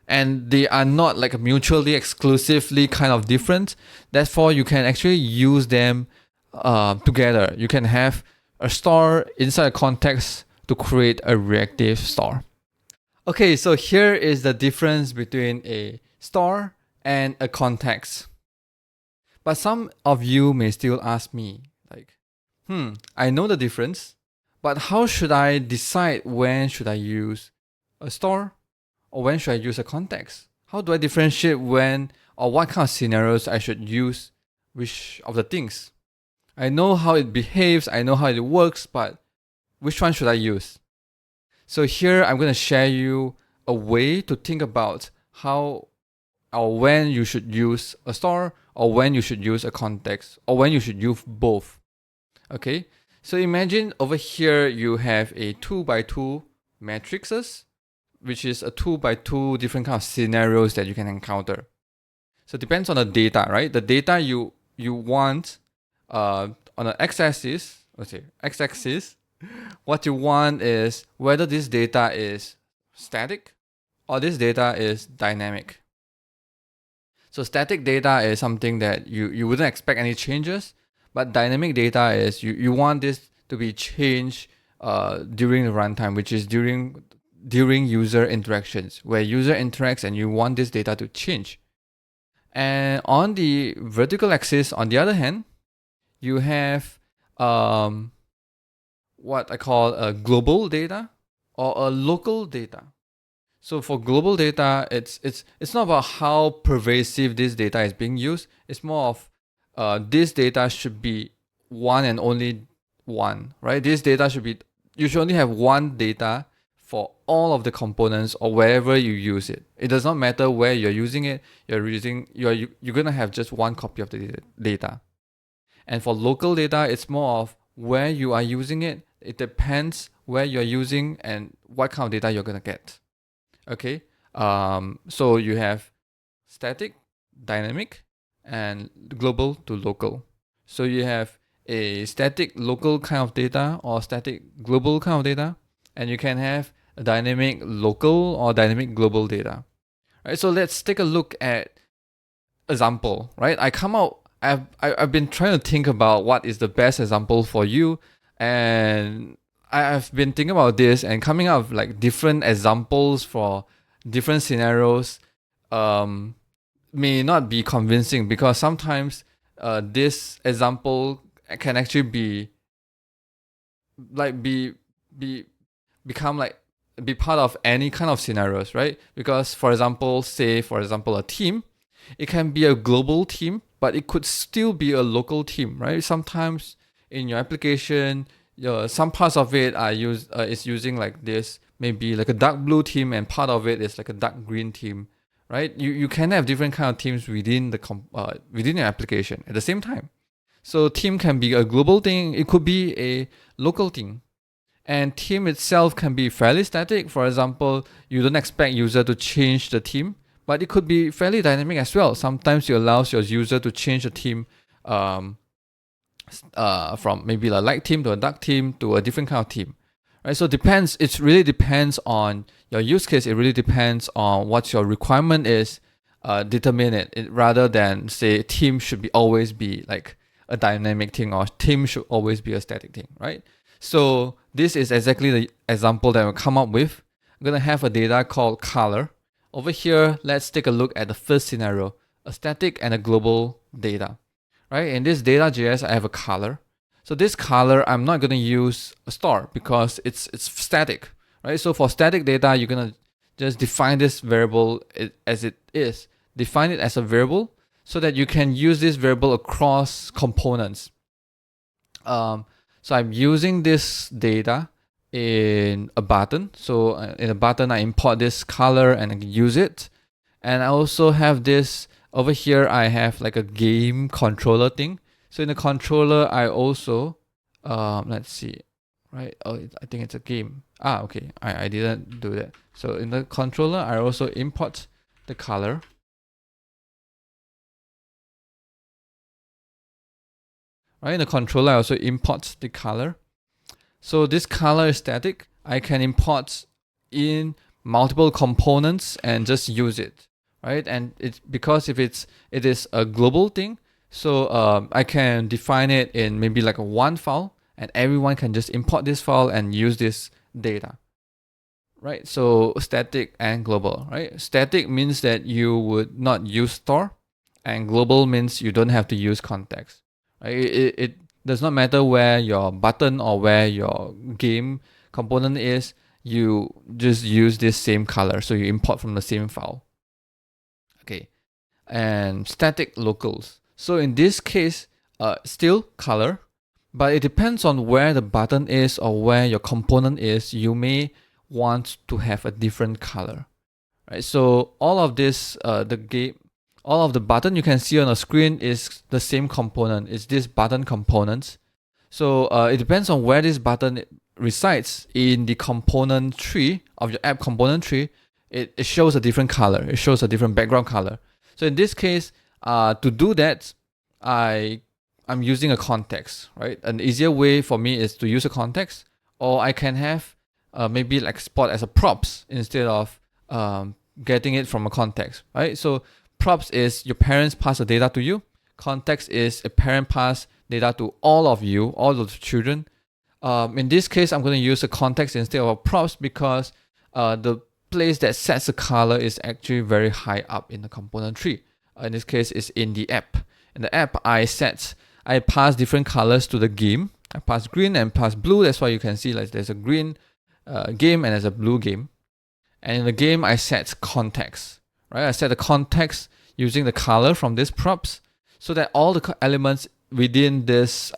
And they are not like mutually exclusively kind of different. Therefore, you can actually use them together. You can have a store inside a context to create a reactive store. Okay, so here is the difference between a store and a context. But some of you may still ask me, like, I know the difference, but how should I decide when should I use a store or when should I use a context? How do I differentiate when or what kind of scenarios I should use which of the things? I know how it behaves, I know how it works, but which one should I use? So here I'm going to share you a way to think about how or when you should use a store or when you should use a context or when you should use both. Okay, so imagine over here you have a 2x2 matrices, which is a 2x2 different kind of scenarios that you can encounter. So it depends on the data, right? The data you want on the x-axis, what you want is whether this data is static or this data is dynamic. So static data is something that you wouldn't expect any changes, but dynamic data is you want this to be changed during the runtime, which is during user interactions, where user interacts and you want this data to change. And on the vertical axis, on the other hand, you have what I call a global data or a local data. So for global data, it's not about how pervasive this data is being used. It's more of this data should be one and only one, right? This data you should only have one data for all of the components or wherever you use it. It does not matter where you're using it. You're gonna have just one copy of the data. And for local data, it's more of where you are using it. It depends where you're using and what kind of data you're gonna get. Okay, so you have static, dynamic, and global to local. So you have a static local kind of data or static global kind of data, and you can have a dynamic local or dynamic global data. Right, so let's take a look at example. Right, I've been trying to think about what is the best example for you, and I've been thinking about this and coming up with like different examples for different scenarios may not be convincing, because sometimes this example can actually be part of any kind of scenarios, right? Because for example, a team, it can be a global team, but it could still be a local team, right? Sometimes in your application, some parts of it is using like this, maybe like a dark blue team, and part of it is like a dark green team, right? You can have different kind of teams within within your application at the same time. So team can be a global thing, it could be a local thing, and team itself can be fairly static. For example, you don't expect user to change the team, but it could be fairly dynamic as well. Sometimes you allow your user to change the team from maybe a light team to a dark team to a different kind of team, right? So it really depends on your use case. It really depends on what your requirement is. Determine it rather than say team should always be like a dynamic thing or team should always be a static thing, right? So this is exactly the example that we'll come up with. I'm gonna have a data called color. over here, let's take a look at the first scenario, a static and a global data. Right? In this data.js, I have a color. So this color, I'm not going to use a star because it's static. Right? So for static data, you're going to just define this variable as it is. Define it as a variable so that you can use this variable across components. So I'm using this data in a button. So in a button, I import this color and I can use it. And I also have this over here. I have like a game controller thing. So in the controller, I also, let's see, right? Oh, I think it's a game. Okay. I didn't do that. So in the controller, I also import the color. Right, in the controller, I also import the color. So this color is static. I can import in multiple components and just use it, right? And it's because it is a global thing, so I can define it in maybe like a one file, and everyone can just import this file and use this data, right? So static and global, right? Static means that you would not use store, and global means you don't have to use context. Right? It does not matter where your button or where your game component is, you just use this same color. So you import from the same file. Okay. And static locals. So in this case, still color, but it depends on where the button is or where your component is. You may want to have a different color. Right? So all of this, all of the button you can see on the screen is the same component. It's this button components. So it depends on where this button resides in the component tree of your app component tree. It shows a different color. It shows a different background color. So in this case, to do that, I'm using a context, right? An easier way for me is to use a context, or I can have maybe like export as a props instead of getting it from a context, right? So props is your parents pass the data to you. Context is a parent pass data to all of you, all of the children. In this case, I'm going to use a context instead of a props because the place that sets the color is actually very high up in the component tree. In this case, it's in the app. In the app, I pass different colors to the game. I pass green and pass blue. That's why you can see like there's a green game and there's a blue game. And in the game, I set context. Right? I set the context using the color from this props so that all the elements within this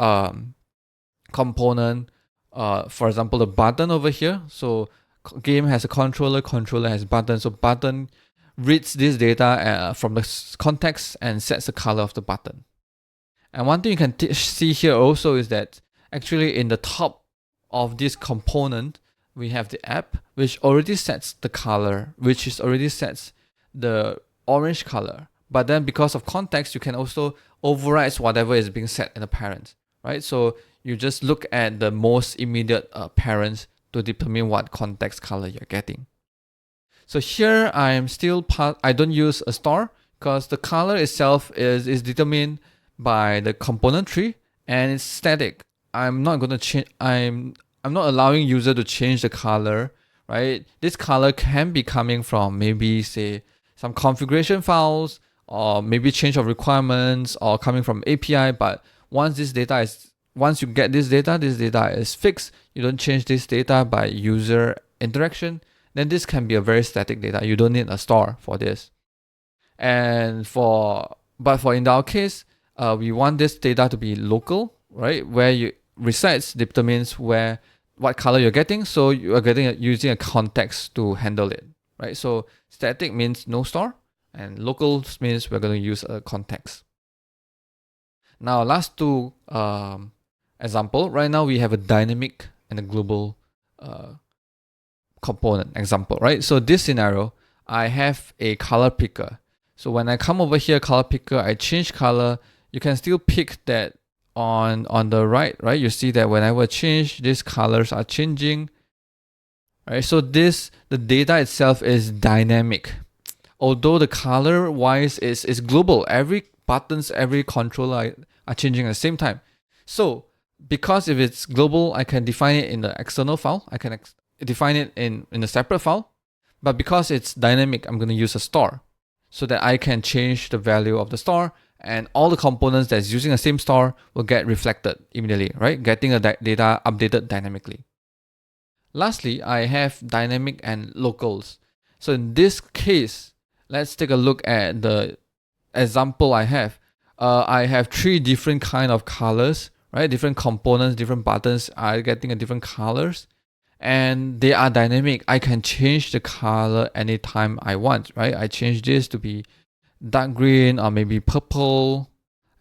component, for example, the button over here. So game has a controller, controller has button. So button reads this data from the context and sets the color of the button. And one thing you can see here also is that actually in the top of this component, we have the app, which already sets the color, which is already sets the orange color. But then because of context, you can also override whatever is being set in the parent, right? So you just look at the most immediate parents to determine what context color you're getting. So here I don't use a star because the color itself is determined by the component tree and it's static. I'm not going to change. I'm not allowing user to change the color, right? This color can be coming from maybe say some configuration files or maybe change of requirements or coming from API. But once you get this data is fixed. You don't change this data by user interaction. Then this can be a very static data. You don't need a store for this. And but in our case, we want this data to be local, right? Where you resides determines what color you're getting. So you are using a context to handle it, right? So static means no store, and local means we're going to use a context. Now, last two example. Right now we have a dynamic and a global component example, right? So this scenario, I have a color picker. So when I come over here, color picker, I change color. You can still pick that on the right? You see that whenever I change, these colors are changing. Right? So the data itself is dynamic. Although the color wise is global. Every buttons, every controller are changing at the same time. So because if it's global, I can define it in the external file. I can define it in a separate file. But because it's dynamic, I'm going to use a star so that I can change the value of the star, and all the components that's using the same star will get reflected immediately, right? Getting the data updated dynamically. Lastly, I have dynamic and locals. So in this case, let's take a look at the example I have. I have 3 different kind of colors, right? Different components, different buttons are getting a different colors, and they are dynamic. I can change the color anytime I want, right? I change this to be dark green or maybe purple.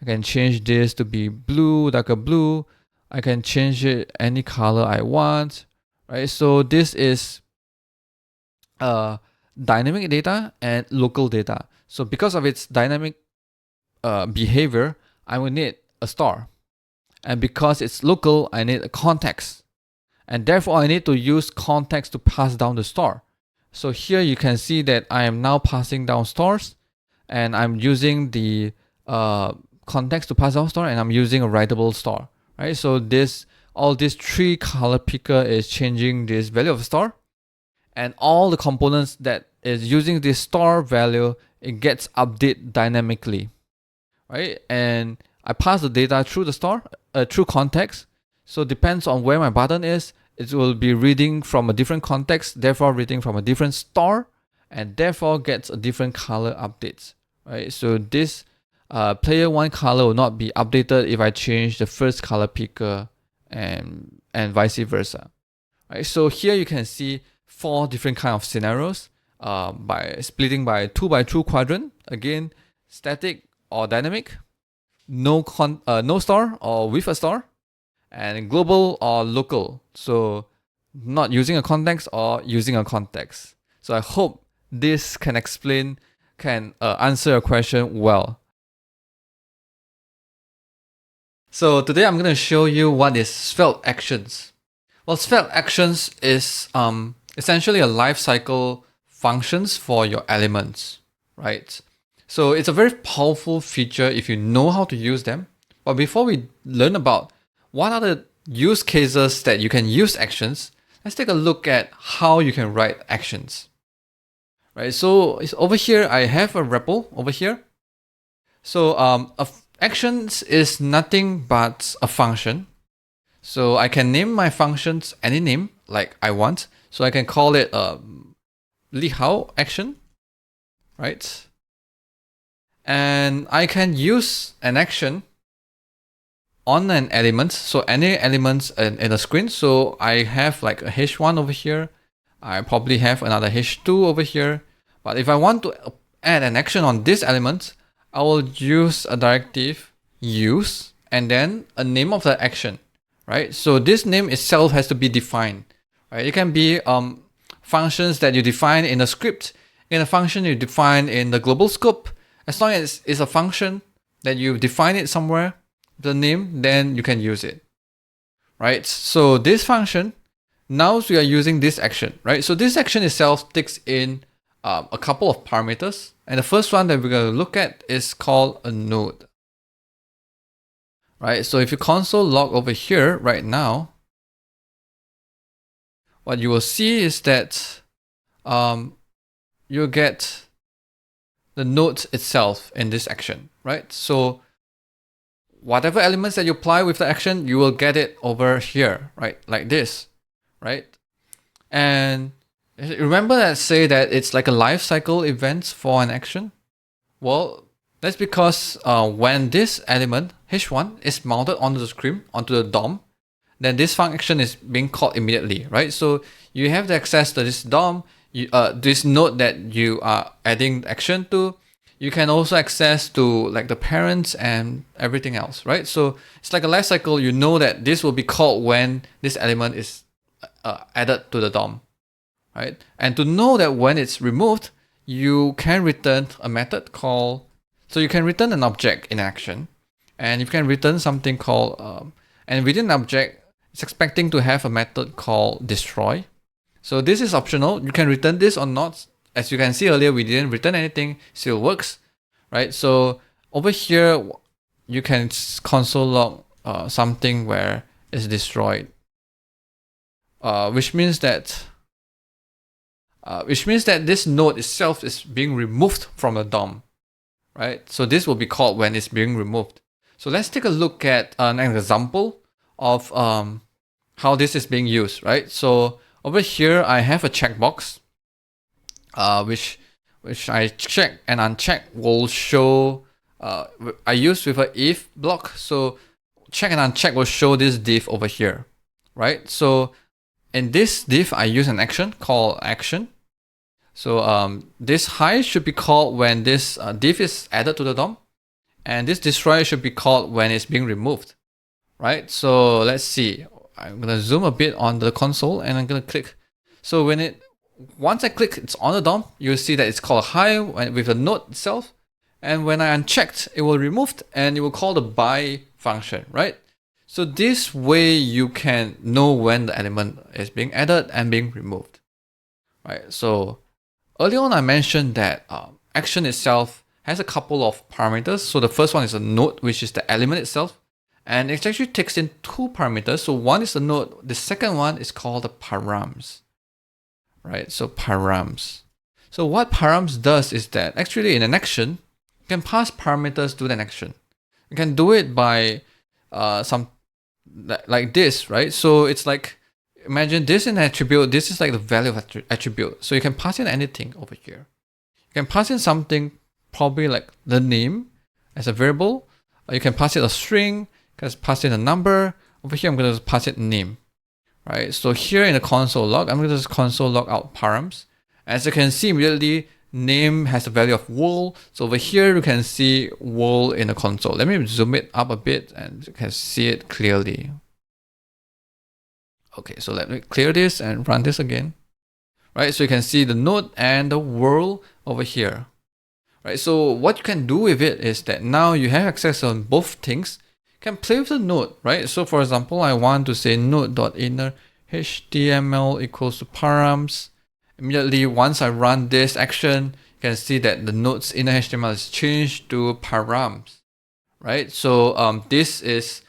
I can change this to be blue, darker blue. I can change it any color I want, right? So this is dynamic data and local data. So because of its dynamic behavior, I will need a star. And because it's local, I need a context. And therefore, I need to use context to pass down the star. So here you can see that I am now passing down stars, and I'm using the context to pass down star, and I'm using a writable star, right? So all this 3 color picker is changing this value of star, and all the components that is using this star value, it gets updated dynamically, right? And I pass the data through the star, through context. So depends on where my button is, it will be reading from a different context, therefore reading from a different star, and therefore gets a different color updates, right? So this player 1 color will not be updated if I change the first color picker and vice versa, right? So here you can see 4 different kind of scenarios by splitting by 2x2 quadrant. Again, static or dynamic, no star or with a star, and global or local. So not using a context or using a context. So I hope this can answer your question well. So today I'm going to show you what is Svelte actions. Well, Svelte actions is essentially a lifecycle functions for your elements, right? So it's a very powerful feature if you know how to use them. But before we learn about what are the use cases that you can use actions, let's take a look at how you can write actions. Right, so it's over here, I have a REPL over here. So actions is nothing but a function. So I can name my functions any name like I want. So I can call it Li Hao action, right? And I can use an action on an element, so any elements in a screen. So I have like a h1 over here, I probably have another h2 over here, but if I want to add an action on this element, I will use a directive use and then a name of the action, right? So this name itself has to be defined, right? It can be functions that you define in a script, in a function you define in the global scope. As long as it's a function that you define it somewhere, the name, then you can use it, right? So this function, now we are using this action, right? So this action itself takes in a couple of parameters, and the first one that we're going to look at is called a node, right? So if you console log over here right now, what you will see is that you get the node itself in this action, right? So whatever elements that you apply with the action, you will get it over here, right? Like this, right? And remember that say that it's like a lifecycle event for an action? Well, that's because when this element, h1, is mounted onto the screen, onto the DOM, then this function is being called immediately, right? So you have the access to this DOM, this node that you are adding action to. You can also access to like the parents and everything else, right? So it's like a lifecycle. You know that this will be called when this element is added to the DOM, right? And to know that when it's removed, you can return a method called, so you can return an object in action, and you can return something called, and within an object, it's expecting to have a method called destroy. So this is optional. You can return this or not. As you can see earlier, we didn't return anything, still works, right? So over here, you can console log something where it's destroyed, which means that which means that this node itself is being removed from the DOM, right? So this will be called when it's being removed. So let's take a look at an example of how this is being used, right? So over here, I have a checkbox, which I check and uncheck will show, I use with an if block. So check and uncheck will show this div over here, right? So in this div, I use an action called action. So this high should be called when this div is added to the DOM, and this destroy should be called when it's being removed, right? So let's see. I'm gonna zoom a bit on the console and I'm gonna click. So once I click, it's on the DOM, you'll see that it's called high with the node itself. And when I unchecked, it will removed and it will call the by function, right? So this way you can know when the element is being added and being removed, right? So earlier on, I mentioned that action itself has a couple of parameters. So the first one is a node, which is the element itself. And it actually takes in two parameters. So one is the node. The second one is called the params, right? So params. So what params does is that actually in an action, you can pass parameters to an action. You can do it by some like this, right? So it's like, imagine this in attribute. This is like the value of attribute. So you can pass in anything over here. You can pass in something probably like the name as a variable. Or you can pass it a string. You can pass in a number. Over here, I'm going to pass it name, right? So here in the console log, I'm going to just console log out params. As you can see immediately, name has a value of wool. So over here, you can see wool in the console. Let me zoom it up a bit and you can see it clearly. Okay, so let me clear this and run this again. Right, so you can see the node and the world over here. Right, so what you can do with it is that now you have access on both things. You can play with the node, right? So for example, I want to say node.inner HTML equals to params. Immediately, once I run this action, you can see that the node's inner HTML is changed to params, right? So this is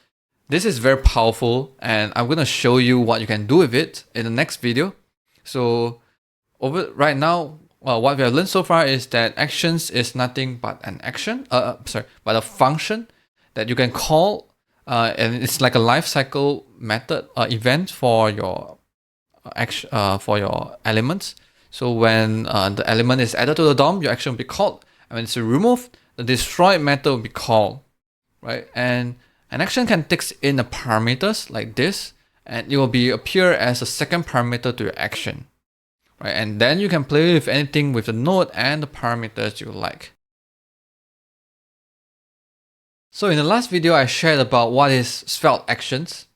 very powerful, and I'm gonna show you what you can do with it in the next video. So right now, what we have learned so far is that actions is nothing but an action, but a function that you can call, and it's like a lifecycle method event for your action for your elements. So when the element is added to the DOM, your action will be called, and when it's removed, the destroy method will be called, right? And an action can take in the parameters like this, and it will appear as a second parameter to your action, right? And then you can play with anything with the node and the parameters you like. So in the last video, I shared about what is Svelte actions,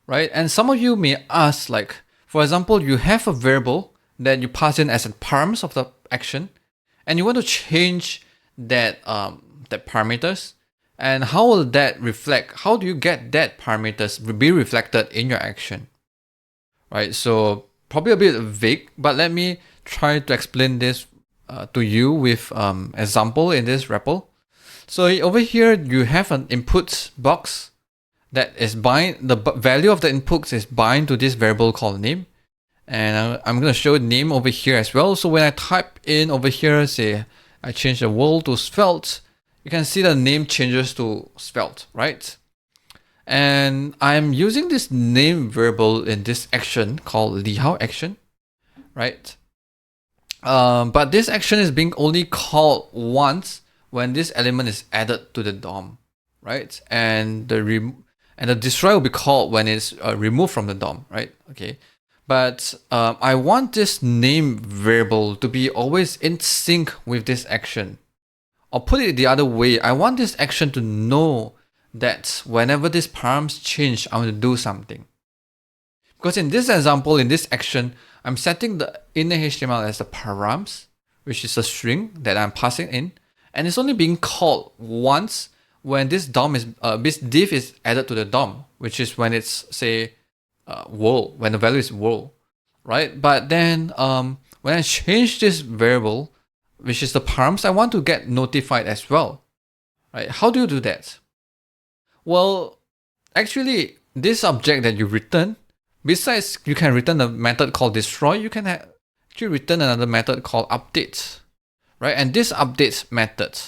right? And some of you may ask, like, for example, you have a variable that you pass in as a params of the action, and you want to change that parameters. And how will that reflect? How do you get that parameters be reflected in your action, right? So probably a bit vague, but let me try to explain this to you with example in this REPL. So over here, you have an input box that is the value of the inputs is bind to this variable called name. And I'm going to show name over here as well. So when I type in over here, say I change the world to Svelte, you can see the name changes to Svelte, right? And I'm using this name variable in this action called Lihao action, right? But this action is being only called once when this element is added to the DOM, right? And the destroy will be called when it's removed from the DOM, right? Okay. But I want this name variable to be always in sync with this action. Or put it the other way, I want this action to know that whenever this params change, I want to do something. Because in this example, in this action, I'm setting the inner HTML as the params, which is a string that I'm passing in, and it's only being called once when this this div is added to the DOM, which is when it's say world, when the value is world, right? But then when I change this variable, which is the params, I want to get notified as well, right? How do you do that? Well, actually, this object that you return, besides you can return a method called destroy, you can actually return another method called update, right? And this update method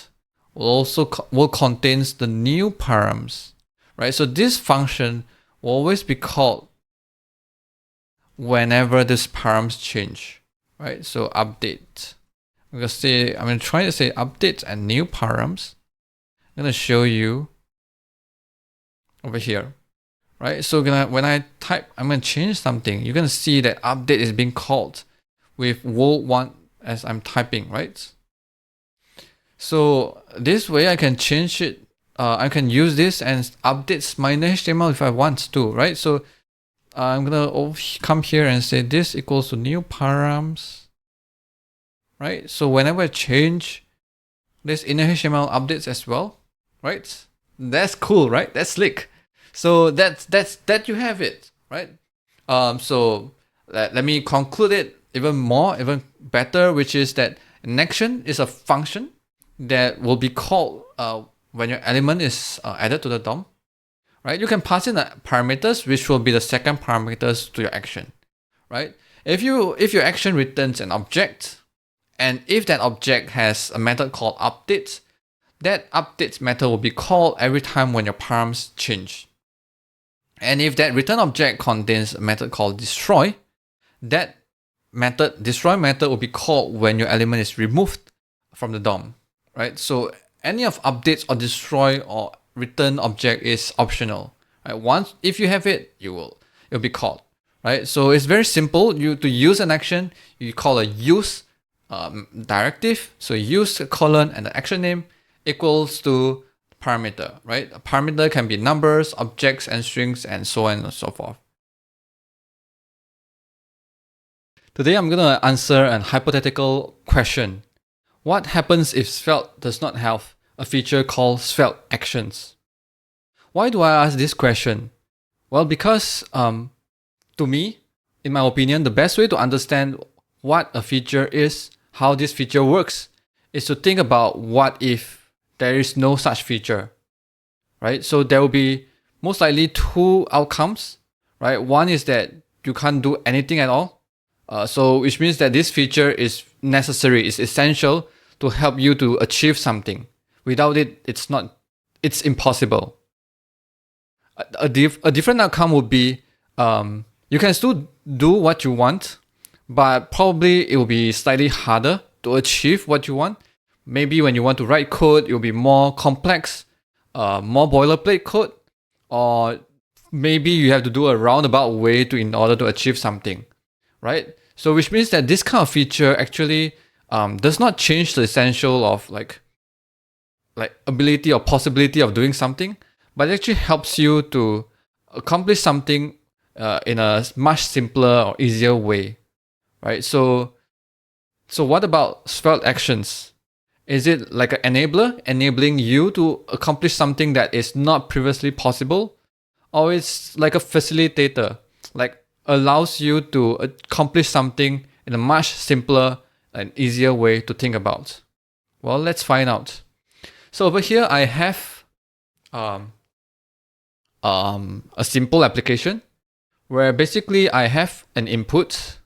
will also contains the new params, right? So this function will always be called whenever this params change, right? So update. I'm going to try to say update and new params. I'm going to show you over here, right? So when I type, I'm going to change something. You're going to see that update is being called with wol1 as I'm typing, right? So this way I can change it. I can use this and update my HTML if I want to, right? So I'm going to come here and say this equals to new params, right? So whenever I change this inner HTML updates as well, right? That's cool, right? That's slick. So that you have it, right? So let me conclude it even better, which is that an action is a function that will be called when your element is added to the DOM, right? You can pass in parameters, which will be the second parameters to your action, right? If your action returns an object, and if that object has a method called update, that update method will be called every time when your params change. And if that return object contains a method called destroy, that destroy method will be called when your element is removed from the DOM, right? So any of updates or destroy or return object is optional, right? Once if you have it, it'll be called, right? So it's very simple. To use an action, you call a use directive. So use colon and the action name equals to parameter, right? A parameter can be numbers, objects, and strings, and so on and so forth. Today I'm going to answer a hypothetical question. What happens if Svelte does not have a feature called Svelte Actions? Why do I ask this question? Well, because to me, in my opinion, the best way to understand what a feature is, how this feature works, is to think about what if there is no such feature, right? So there will be most likely two outcomes, right? One is that you can't do anything at all. So which means that this feature is necessary, is essential to help you to achieve something. Without it, it's impossible. A different outcome would be you can still do what you want, but probably it will be slightly harder to achieve what you want. Maybe when you want to write code, it will be more complex, more boilerplate code, or maybe you have to do a roundabout way in order to achieve something, right? So which means that this kind of feature actually does not change the essential of like ability or possibility of doing something, but it actually helps you to accomplish something in a much simpler or easier way, right? So what about Svelte Actions? Is it like an enabler, enabling you to accomplish something that is not previously possible? Or it's like a facilitator, like allows you to accomplish something in a much simpler and easier way to think about? Well, let's find out. So over here, I have a simple application where basically I have an input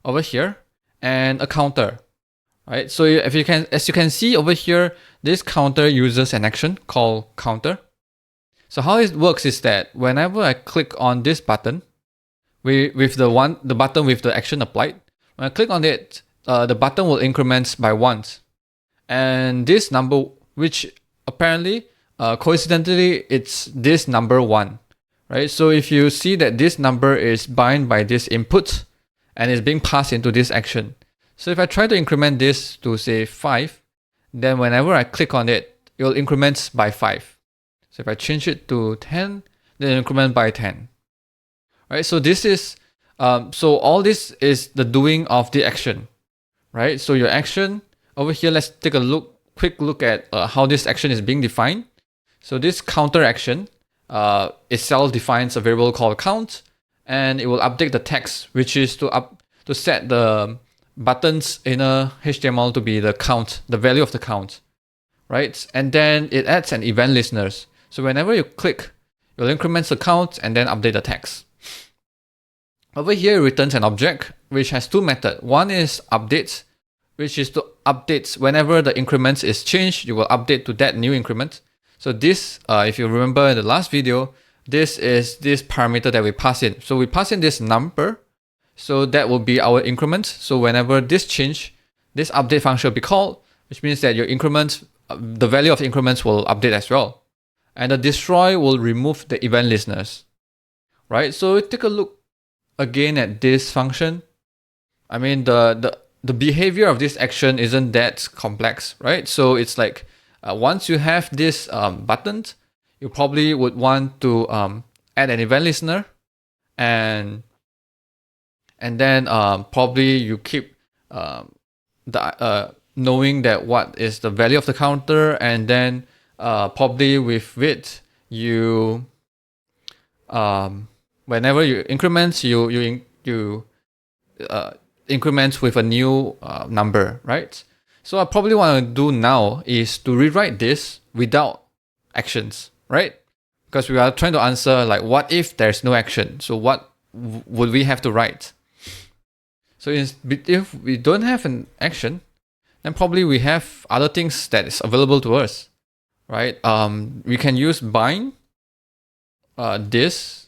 over here and a counter, right? So as you can see over here, this counter uses an action called counter. So how it works is that whenever I click on this button, with the button with the action applied, when I click on it, the button will increment by 1, and this number, which apparently coincidentally it's this number 1, right? So if you see that this number is bound by this input and is being passed into this action. So if I try to increment this to say 5, then whenever I click on it, it will increment by 5. So if I change it to 10, then increment by 10. Right? So this is so all this is the doing of the action, right? So your action over here, let's take a quick look at how this action is being defined. So this counter action itself defines a variable called count, and it will update the text, which is to set the button's inner HTML to be the count, the value of the count, right? And then it adds an event listener. So whenever you click, you'll increment the count and then update the text. Over here, it returns an object which has two methods. One is updates, which is to update whenever the increment is changed, you will update to that new increment. So this, if you remember in the last video, this is this parameter that we pass in. So we pass in this number, so that will be our increment. So whenever this change, this update function will be called, which means that your increment, the value of increments will update as well. And the destroy will remove the event listeners, right? So take a look again at this function. I mean, the behavior of this action isn't that complex, right? So it's like once you have this button, you probably would want to add an event listener, and then probably you keep knowing that what is the value of the counter, and then probably with it you whenever you increment, you increment with a new number, right? So I probably want to do now is to rewrite this without actions, right? Because we are trying to answer like, what if there's no action? So what would we have to write? So if we don't have an action, then probably we have other things that is available to us, right? We can use bind this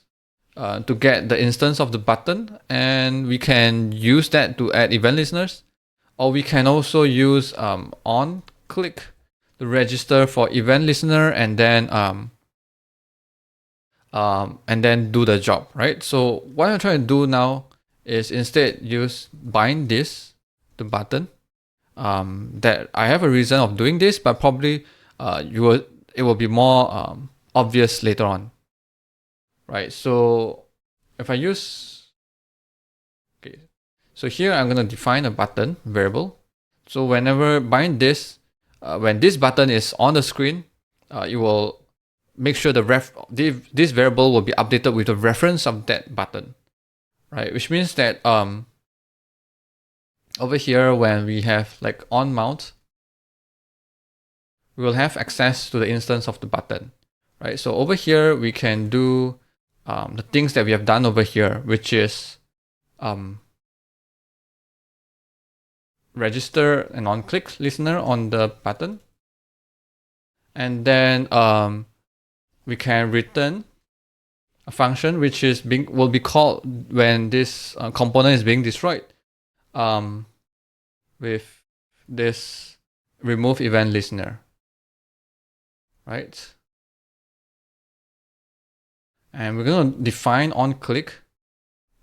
to get the instance of the button, and we can use that to add event listeners, or we can also use on click to register for event listener, and then do the job, right? So what I'm trying to do now is instead use bind this to button. That I have a reason of doing this, but probably it will be more obvious later on. Right, so if I use, okay, so here I'm going to define a button variable. So whenever bind this, when this button is on the screen, you will make sure this variable will be updated with the reference of that button, right? Which means that over here, when we have like onMount, we will have access to the instance of the button, right? So over here, we can do the things that we have done over here, which is register an on-click listener on the button, and then we can return a function which is will be called when this component is being destroyed with this remove event listener, right? And we're going to define onClick,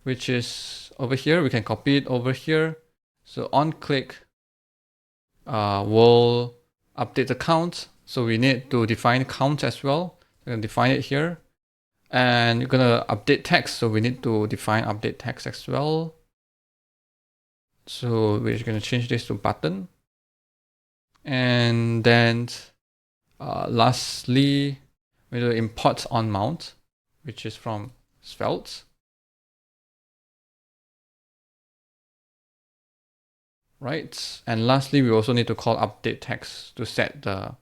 which is over here. We can copy it over here. So onClick will update the count. So we need to define count as well. We're going to define it here. And you're going to update text. So we need to define update text as well. So we're going to change this to button. And then lastly, we will import onMount, which is from Svelte. Right. And lastly, we also need to call update text to set the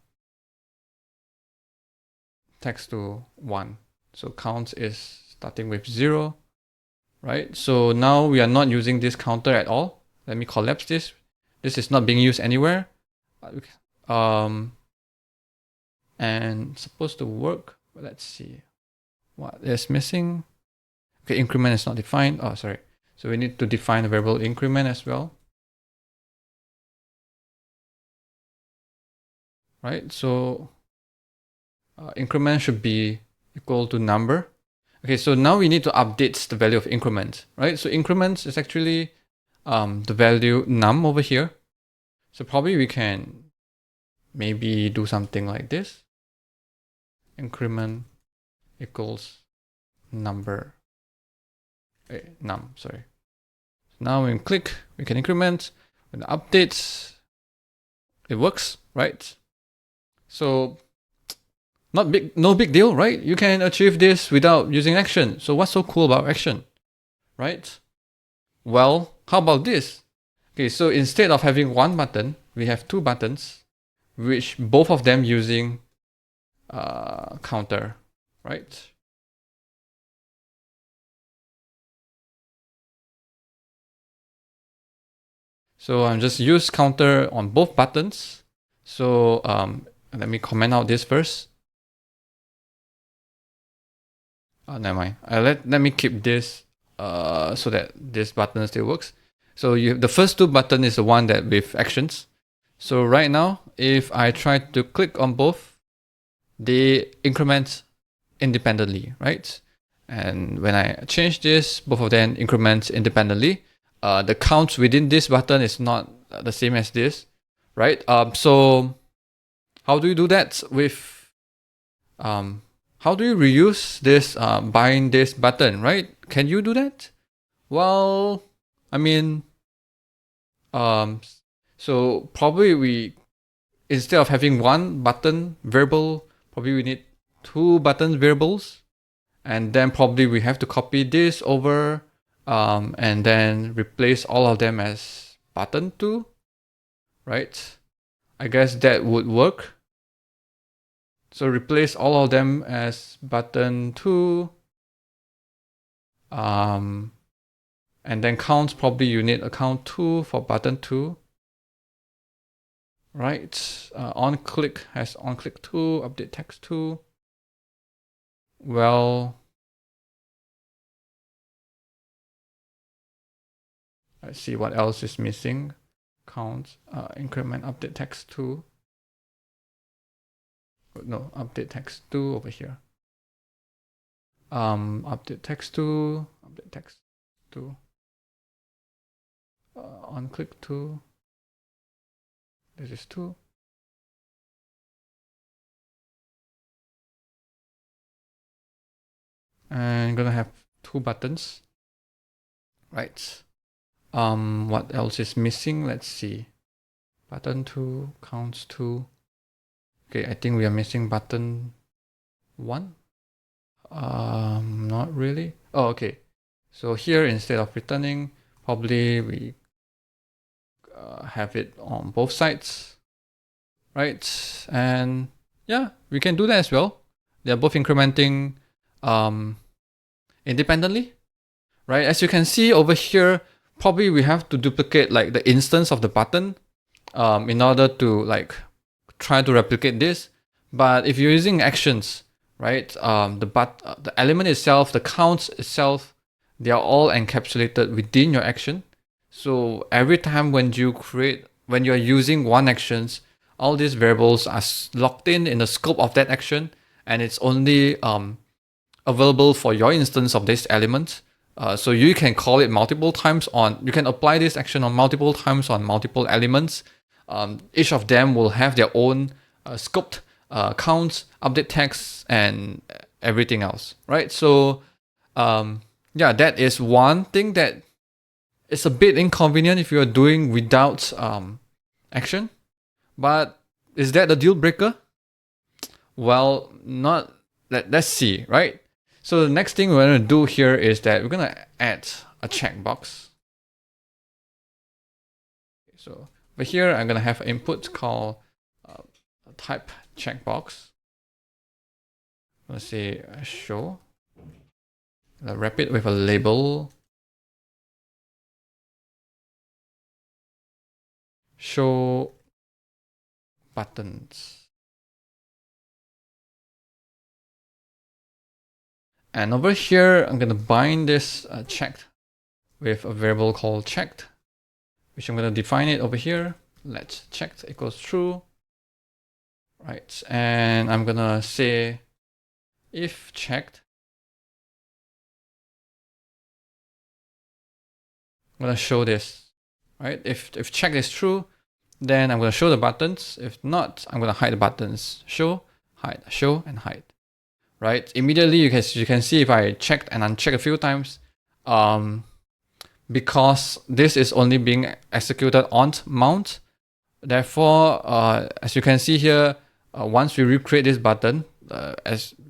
text to 1. So count is starting with 0. Right. So now we are not using this counter at all. Let me collapse this. This is not being used anywhere. And supposed to work. Let's see. What is missing? Okay, increment is not defined. Oh, sorry. So we need to define a variable increment as well. Right, so increment should be equal to number. Okay, so now we need to update the value of increment, right? So increment is actually the value num over here. So probably we can maybe do something like this. Increment equals number, num, sorry. Now when we click, we can increment. When it updates, it works, right? So no big deal, right? You can achieve this without using action. So what's so cool about action, right? Well, how about this? Okay, so instead of having one button, we have two buttons, which both of them using counter, right? So I'm just use counter on both buttons. So let me comment out this first. Oh, never mind. Let me keep this so that this button still works. So the first two button is the one that with actions. So right now, if I try to click on both, they increment independently, right? And when I change this, both of them increment independently. The count within this button is not the same as this, right? So how do you do that with how do you reuse this bind this button, right? Can you do that? Well, I mean, so probably we, instead of having one button variable, probably we need two button variables, and then probably we have to copy this over and then replace all of them as button 2, right? I guess that would work. So replace all of them as button 2. And then count, probably you need a count 2 for button 2. Right, on click has on click 2, update text 2. Well, let's see what else is missing. Count, increment, update text 2. No, update text 2 over here. Update text 2, update text 2. On click 2. This is 2. And I'm gonna have 2 buttons. Right. What else is missing? Let's see. Button 2, counts 2. Okay, I think we are missing button 1. Not really. Oh, okay. So here, instead of returning, probably we have it on both sides, right? And yeah, we can do that as well. They're both incrementing independently, right? As you can see over here, probably we have to duplicate like the instance of the button in order to like try to replicate this. But if you're using actions, right, the element itself, the counts itself, they are all encapsulated within your action. So every time when you're using one actions, all these variables are locked in the scope of that action, and it's only available for your instance of this element. So you can call it multiple times you can apply this action on multiple times on multiple elements. Each of them will have their own scoped counts, update text, and everything else, right? So yeah, that is one thing that is a bit inconvenient if you're doing without action. But is that a deal breaker? Well, not. Let's see, right? So the next thing we're going to do here is that we're going to add a checkbox. So over here, I'm going to have an input called type checkbox. Let's say show. I'll wrap it with a label. Show buttons. And over here, I'm going to bind this checked with a variable called checked, which I'm going to define it over here. Let checked equals true. Right, and I'm going to say if checked, I'm going to show this. Right, if checked is true, then I'm going to show the buttons. If not, I'm going to hide the buttons. Show, and hide. Right, immediately you can see if I checked and unchecked a few times, because this is only being executed on mount. Therefore, as you can see here, once we recreate this button,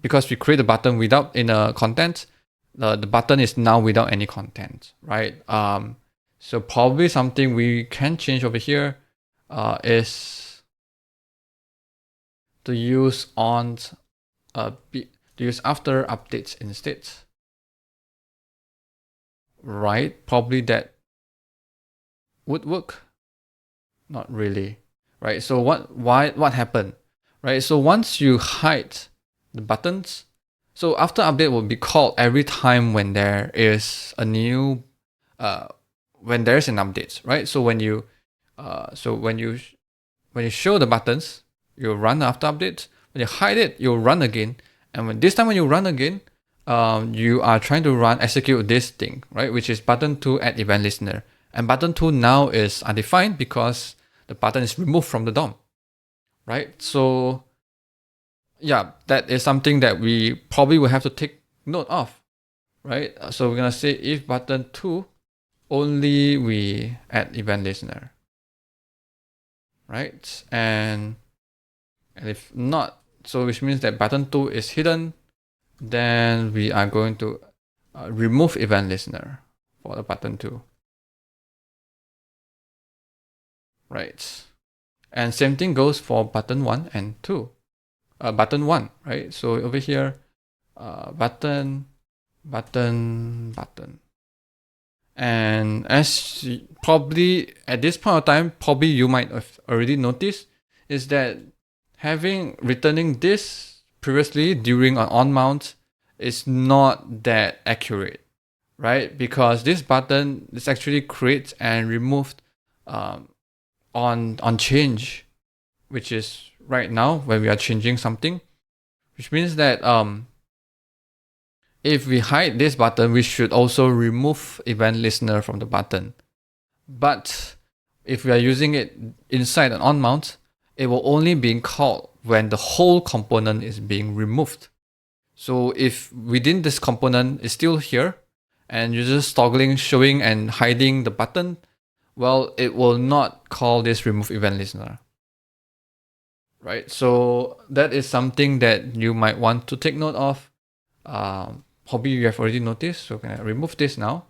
because we create the button without inner content, the button is now without any content, right? So probably something we can change over here is to use on to use after updates instead. Right, probably that would work. Not really, right? So what happened, right? So once you hide the buttons, so after update will be called every time when there is a new, when there's an update, right? So when you, when you show the buttons, you run after update. When you hide it, you'll run again. And when you run again, you are trying to execute this thing, right? Which is button 2 add event listener. And button 2 now is undefined because the button is removed from the DOM, right? So yeah, that is something that we probably will have to take note of, right? So we're gonna say if button 2 only we add event listener, right? And if not, so which means that button 2 is hidden, then we are going to remove event listener for the button 2, right? And same thing goes for button 1 and 2. Button 1, right? So over here, button. And as probably at this point of time, probably you might have already noticed, is that returning this previously during an onMount is not that accurate, right? Because this button is actually created and removed on change, which is right now when we are changing something, which means that if we hide this button, we should also remove event listener from the button. But if we are using it inside an onMount, it will only be called when the whole component is being removed. So if within this component is still here and you're just toggling, showing and hiding the button, well, it will not call this remove event listener, right? So that is something that you might want to take note of. Probably you have already noticed, so can I remove this now?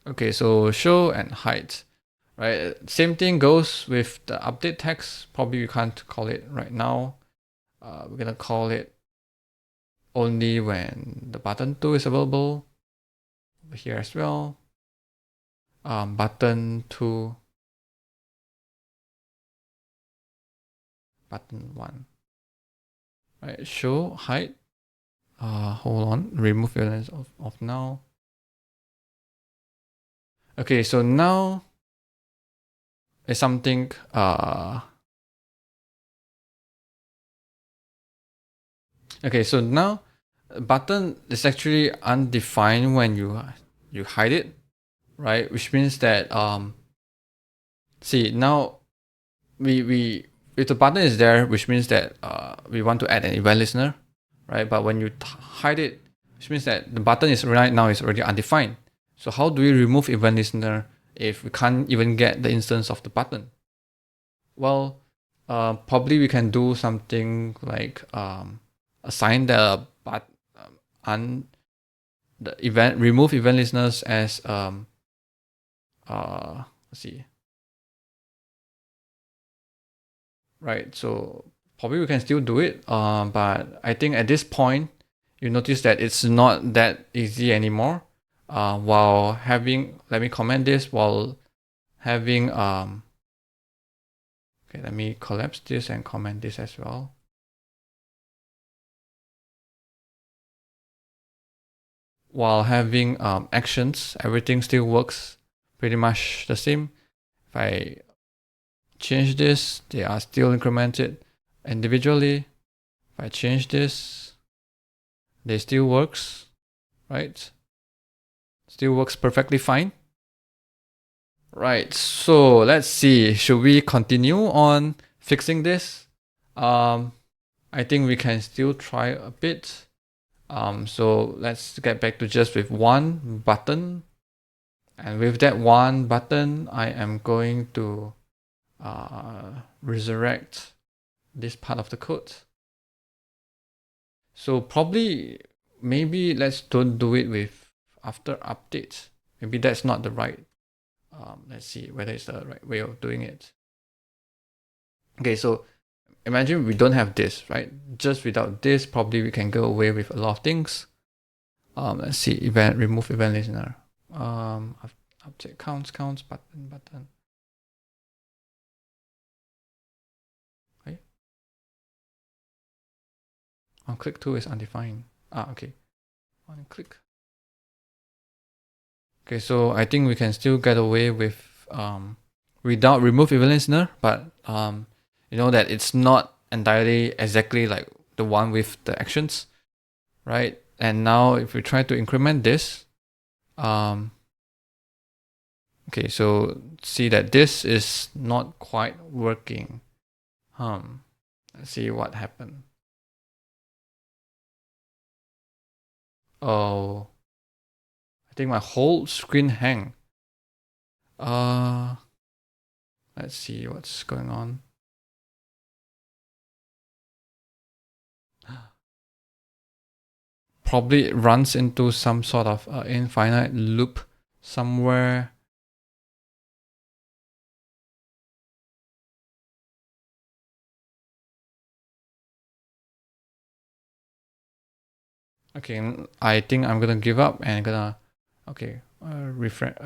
Okay, so show and hide, right? Same thing goes with the update text. Probably you can't call it right now. We're gonna call it only when the button 2 is available. Over here as well. Button 2, button 1. Right, show, hide. Hold on, remove elements of now. Okay, so now is something okay, so now button is actually undefined when you hide it, right? Which means that see now we if the button is there, which means that we want to add an event listener, right? But when you hide it, which means that the button is right now is already undefined. So how do we remove event listener if we can't even get the instance of the button? Well, probably we can do something like assign the remove event listeners as let's see, right? So probably we can still do it, but I think at this point you notice that it's not that easy anymore. While having, let me comment this, while having okay, let me collapse this and comment this as well. While having actions, everything still works pretty much the same. If I change this, they are still incremented individually. If I change this, they still works, right? Still works perfectly fine. Right, so let's see, should we continue on fixing this? I think we can still try a bit. So let's get back to just with one button. And with that one button, I am going to resurrect this part of the code. So probably, maybe let's don't do it with after update. Maybe that's not the right, let's see whether it's the right way of doing it. Okay, so imagine we don't have this, right? Just without this, probably we can go away with a lot of things. Let's see, remove event listener. Update counts, button. onClick 2 is undefined. Okay. onClick. Okay, so I think we can still get away with without remove event listener, but you know that it's not entirely exactly like the one with the actions, right? And now if we try to increment this, okay, so see that this is not quite working. Let's see what happened. Oh, I think my whole screen hang. Let's see what's going on. Probably it runs into some sort of infinite loop somewhere. Okay, I think I'm gonna give up and gonna refresh.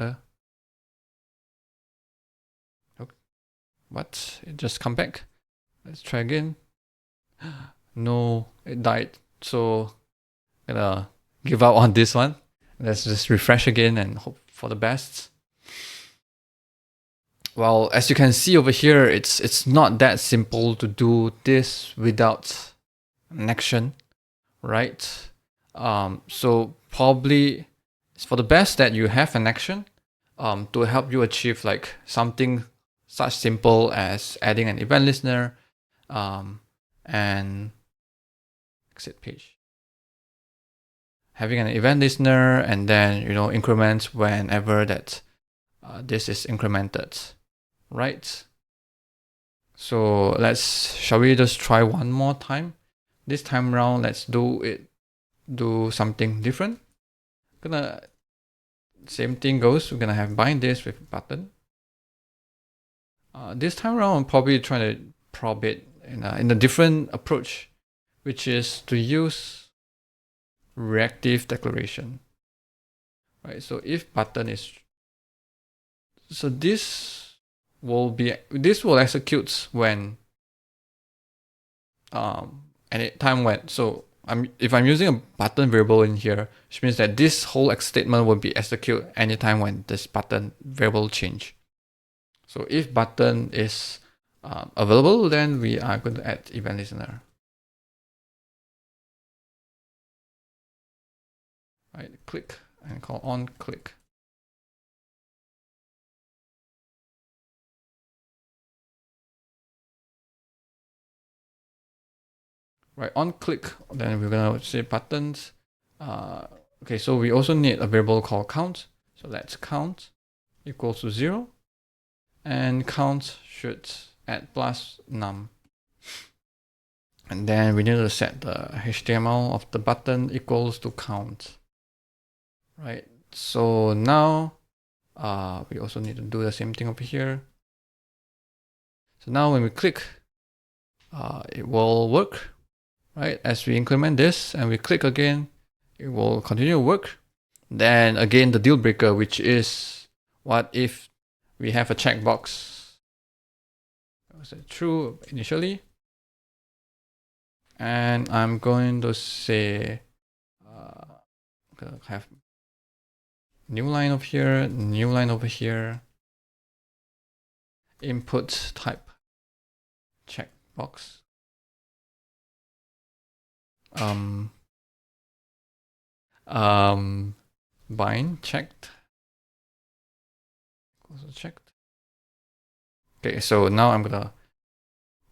Okay, what? It just come back. Let's try again. No, it died. So gonna give up on this one. Let's just refresh again and hope for the best. Well, as you can see over here, it's not that simple to do this without an action, right? So probably it's for the best that you have an action to help you achieve like something such simple as adding an event listener and exit page. Having an event listener and then increments whenever that this is incremented, right? So shall we just try one more time? This time around, let's do something different. Same thing goes. We're gonna have bind this with button. This time around, I'm probably trying to probe it in a different approach, which is to use reactive declaration. Right. So if button is this will execute when any time when if I'm using a button variable in here, which means that this whole statement will be executed anytime when this button variable change. So if button is available, then we are going to add event listener. Right, click and call onClick. Right, onClick, then we're gonna say buttons. Okay, so we also need a variable called count. So let's count equals to 0. And count should add plus num. And then we need to set the HTML of the button equals to count. Right, so now we also need to do the same thing over here. So now when we click, it will work, right? As we increment this and we click again, it will continue to work. Then again, the deal breaker, which is what if we have a checkbox? Was it true initially? And I'm going to say, I'm gonna have new line over here, new line over here, input type checkbox. Bind checked. Also checked. Okay, so now I'm gonna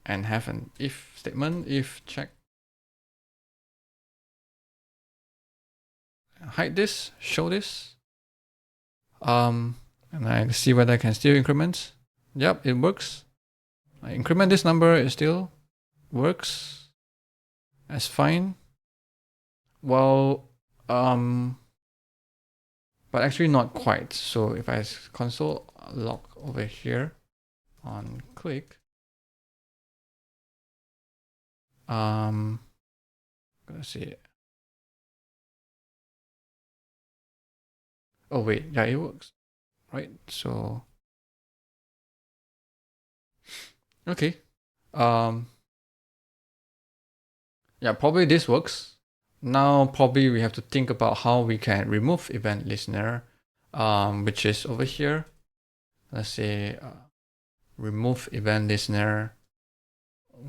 have an if statement, if check. Hide this, show this. And I see whether I can still increment. Yep, it works. I increment this number, it still works. That's fine. Well, but actually not quite. So if I console log over here on click, gonna see. Oh wait, yeah, it works, right? So okay, yeah, probably this works. Now probably we have to think about how we can remove event listener, which is over here. Let's say remove event listener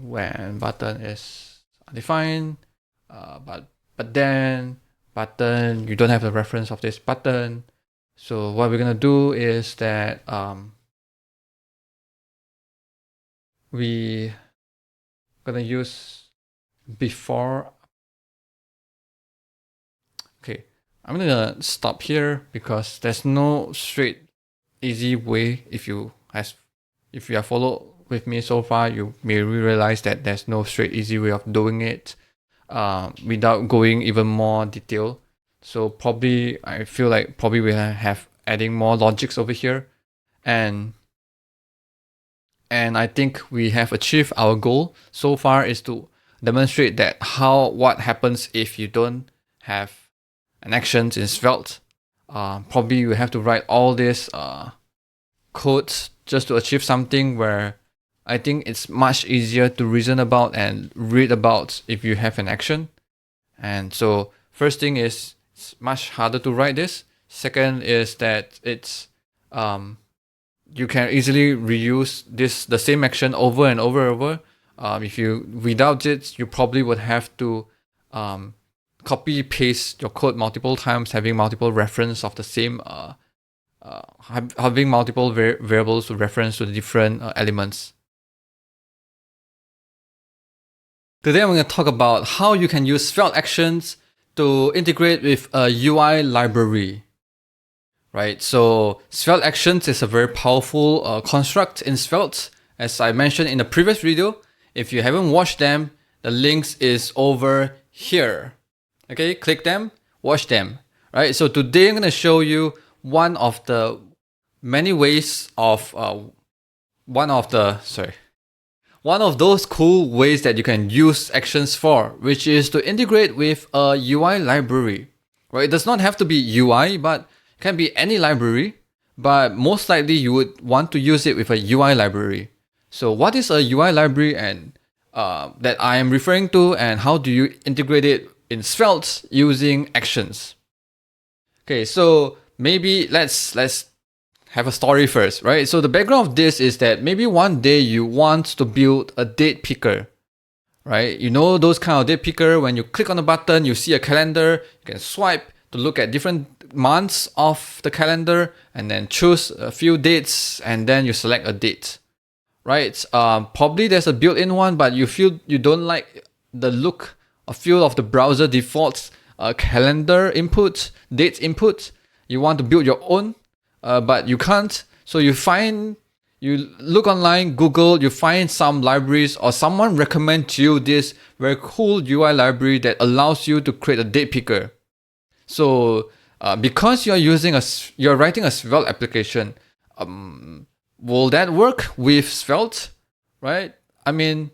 when button is undefined, but then button, you don't have the reference of this button. So what we're gonna do is that we gonna use before. Okay, I'm gonna stop here because there's no straight easy way. If you have followed with me so far, you may realize that there's no straight easy way of doing it without going even more detail. So probably I feel like probably we have adding more logics over here, and I think we have achieved our goal so far is to demonstrate that what happens if you don't have an actions in Svelte. Probably you have to write all this codes just to achieve something where I think it's much easier to reason about and read about if you have an action. And so first thing is it's much harder to write this. Second is that it's you can easily reuse the same action over and over. If you without it, you probably would have to copy paste your code multiple times, having multiple reference of the same having multiple variables to reference to the different elements. Today I'm going to talk about how you can use Svelte actions to integrate with a UI library. Right, so Svelte actions is a very powerful construct in Svelte. As I mentioned in the previous video, if you haven't watched them, the links is over here. Okay, click them, watch them. Right, so today I'm going to show you one of the many ways of one of those cool ways that you can use actions for, which is to integrate with a UI library. Right, it does not have to be UI, but can be any library, but most likely you would want to use it with a UI library. So what is a UI library and that I am referring to, and how do you integrate it in Svelte using actions? Okay, so maybe let's have a story first, right? So the background of this is that maybe one day you want to build a date picker, right? You know those kind of date picker, when you click on the button, you see a calendar, you can swipe to look at different months of the calendar and then choose a few dates and then you select a date, right? Probably there's a built-in one, but you feel you don't like the look or feel of the browser default calendar input, dates input. You want to build your own, but you can't. So you look online, Google, you find some libraries or someone recommend to you this very cool UI library that allows you to create a date picker. So because you're writing a Svelte application, will that work with Svelte, right? I mean,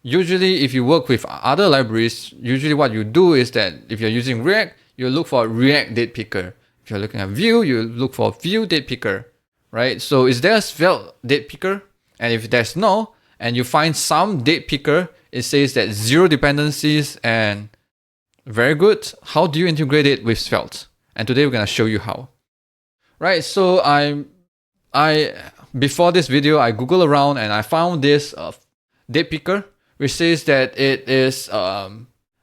usually if you work with other libraries, usually what you do is that if you're using React, you look for React date picker. If you're looking at Vue, you look for Vue date picker, right? So is there a Svelte date picker? And if there's no, and you find some date picker, it says that 0 dependencies and very good. How do you integrate it with Svelte? And today we're gonna show you how. Right. So I before this video I Googled around and I found this date picker, which says that it is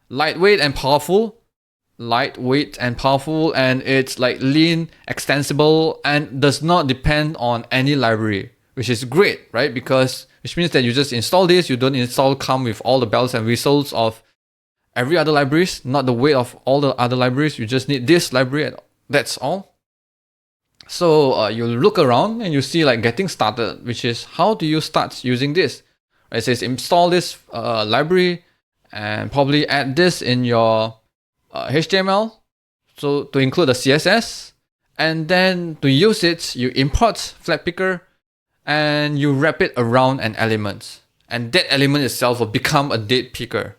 lightweight and powerful, and it's like lean, extensible, and does not depend on any library, which is great, right? Which means that you just install this. You don't come with all the bells and whistles of every other libraries, not the weight of all the other libraries. You just need this library and that's all. So you look around and you see like getting started, which is how do you start using this? It says install this library and probably add this in your HTML, so to include the CSS, and then to use it, you import flat picker and you wrap it around an element, and that element itself will become a date picker.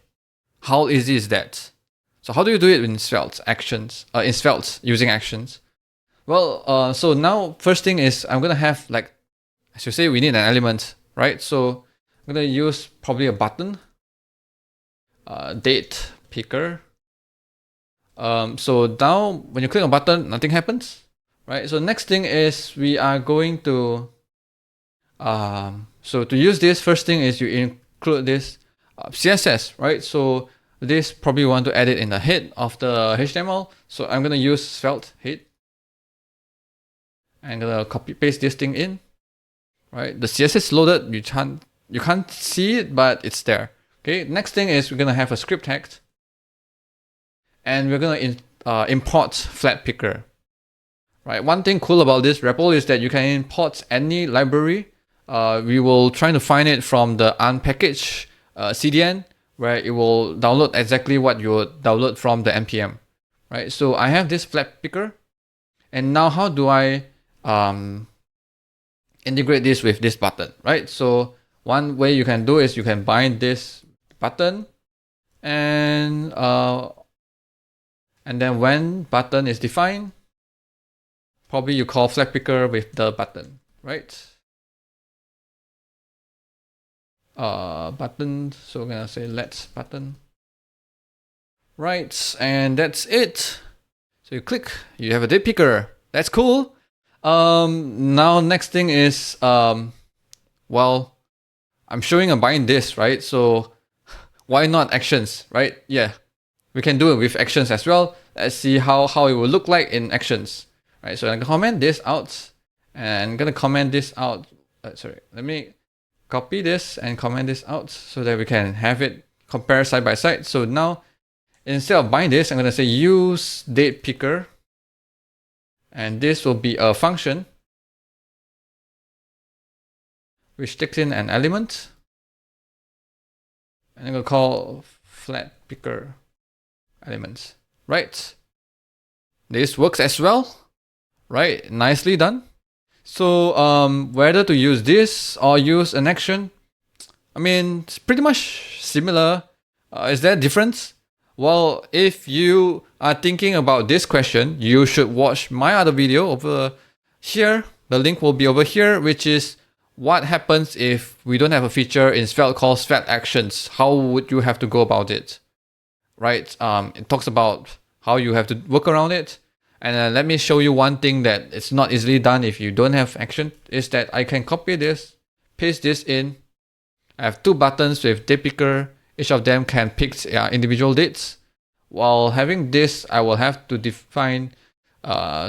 How easy is that? So how do you do it in Svelte actions? In Svelte using actions? Well, so now first thing is I'm gonna have, like, as you say, we need an element, right? So I'm gonna use probably a button. date picker. So now when you click on button, nothing happens, right? So next thing is we are going to, so to use this, first thing is you include this CSS, right? So this probably want to add it in the head of the HTML. So I'm going to use Svelte head. I'm going to copy paste this thing in, right? The CSS is loaded. You can't see it, but it's there. Okay. Next thing is we're going to have a script text. And we're going to import flat picker. Right. One thing cool about this REPL is that you can import any library. We will try to find it from the unpackaged CDN, where it will download exactly what you would download from the npm. Right. So I have this flat picker, and now how do I integrate this with this button? Right. So one way you can do is you can bind this button, and then when button is defined, probably you call flag picker with the button, right? Button, so we're gonna say let's button. Right, and that's it. So you click, you have a date picker. That's cool. Now next thing is, well, I'm showing a bind this, right? So why not actions, right? Yeah. We can do it with actions as well. Let's see how it will look like in actions. Right, so I'm gonna comment this out, and I'm gonna comment this out. Sorry, let me copy this and comment this out so that we can have it compare side by side. So now, instead of bind this, I'm gonna say use date picker, and this will be a function which takes in an element, and I'm gonna call flat picker elements. Right, this works as well. Right, nicely done. So whether to use this or use an action, I mean, it's pretty much similar. Is there a difference? Well, if you are thinking about this question, you should watch my other video over here. The link will be over here, which is what happens if we don't have a feature in Svelte called Svelte Actions. How would you have to go about it? Right, it talks about how you have to work around it. And let me show you one thing that it's not easily done if you don't have action, is that I can copy this, paste this in. I have two buttons with date picker. Each of them can pick individual dates. While having this, I will have to define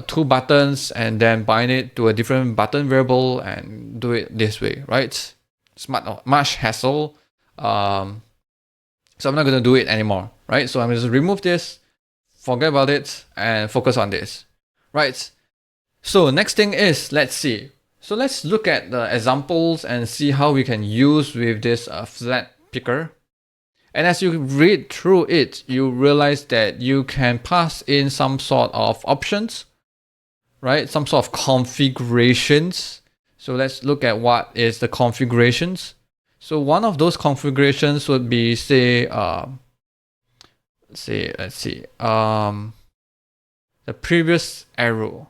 two buttons and then bind it to a different button variable and do it this way, right? It's much hassle. So I'm not going to do it anymore, right? So I'm going to remove this, forget about it, and focus on this, right? So next thing is, let's see. So let's look at the examples and see how we can use with this flat picker. And as you read through it, you realize that you can pass in some sort of options, right? Some sort of configurations. So let's look at what is the configurations. So one of those configurations would be, say, let's see, the previous arrow,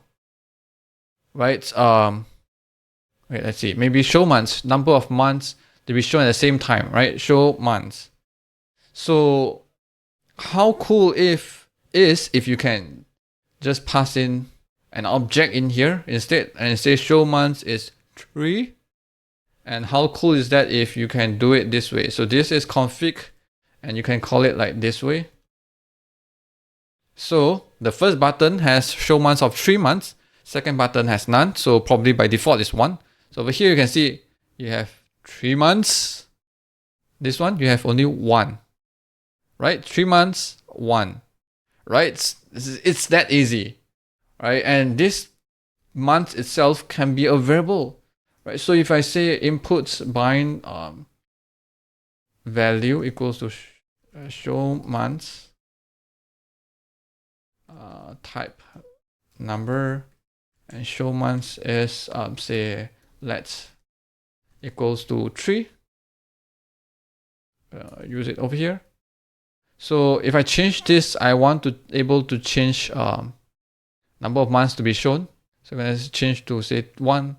right? Wait, let's see, maybe show months, number of months to be shown at the same time, right? Show months. So how cool is if you can just pass in an object in here instead and say show months is 3. And how cool is that if you can do it this way? So this is config, and you can call it like this way. So the first button has show months of 3 months. Second button has none. So probably by default is 1. So over here you can see you have 3 months. This one you have only 1. Right? 3 months, 1. Right? It's that easy. Right? And this month itself can be a variable. Right? So if I say inputs bind value equals to show months, type number, and show months is say let's equals to 3. Use it over here. So if I change this, I want to able to change number of months to be shown. So I'm going to change to say 1.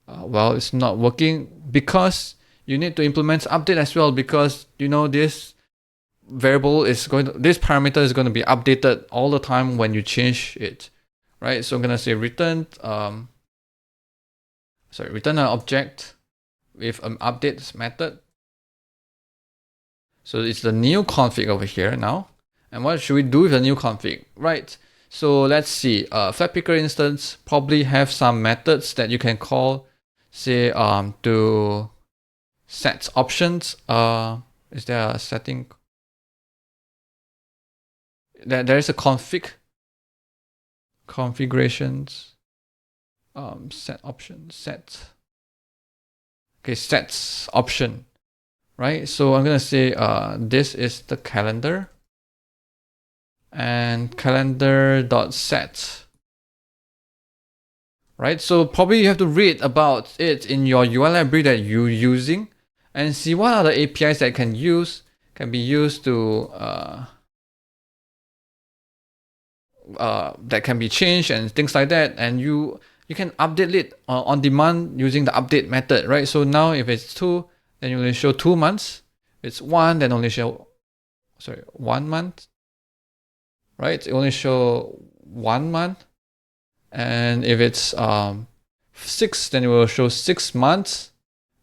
Well, it's not working because you need to implement update as well, because you know this variable is this parameter is going to be updated all the time when you change it, right? So I'm going to say return an object with an update method. So it's the new config over here now. And what should we do with the new config? Right. So let's see. Flatpicker instance probably have some methods that you can call, say, to set options. Is there a setting? There is a configurations. Set option, sets option, right? So I'm gonna say this is the calendar and calendar.set, right? So probably you have to read about it in your UI library that you're using and see what are the APIs that can be used to that can be changed and things like that, and you can update it on demand using the update method, right? So now if it's 2, then you only show 2 months. If it's 1, then only show 1 month, right? It only show 1 month. And if it's 6, then it will show 6 months,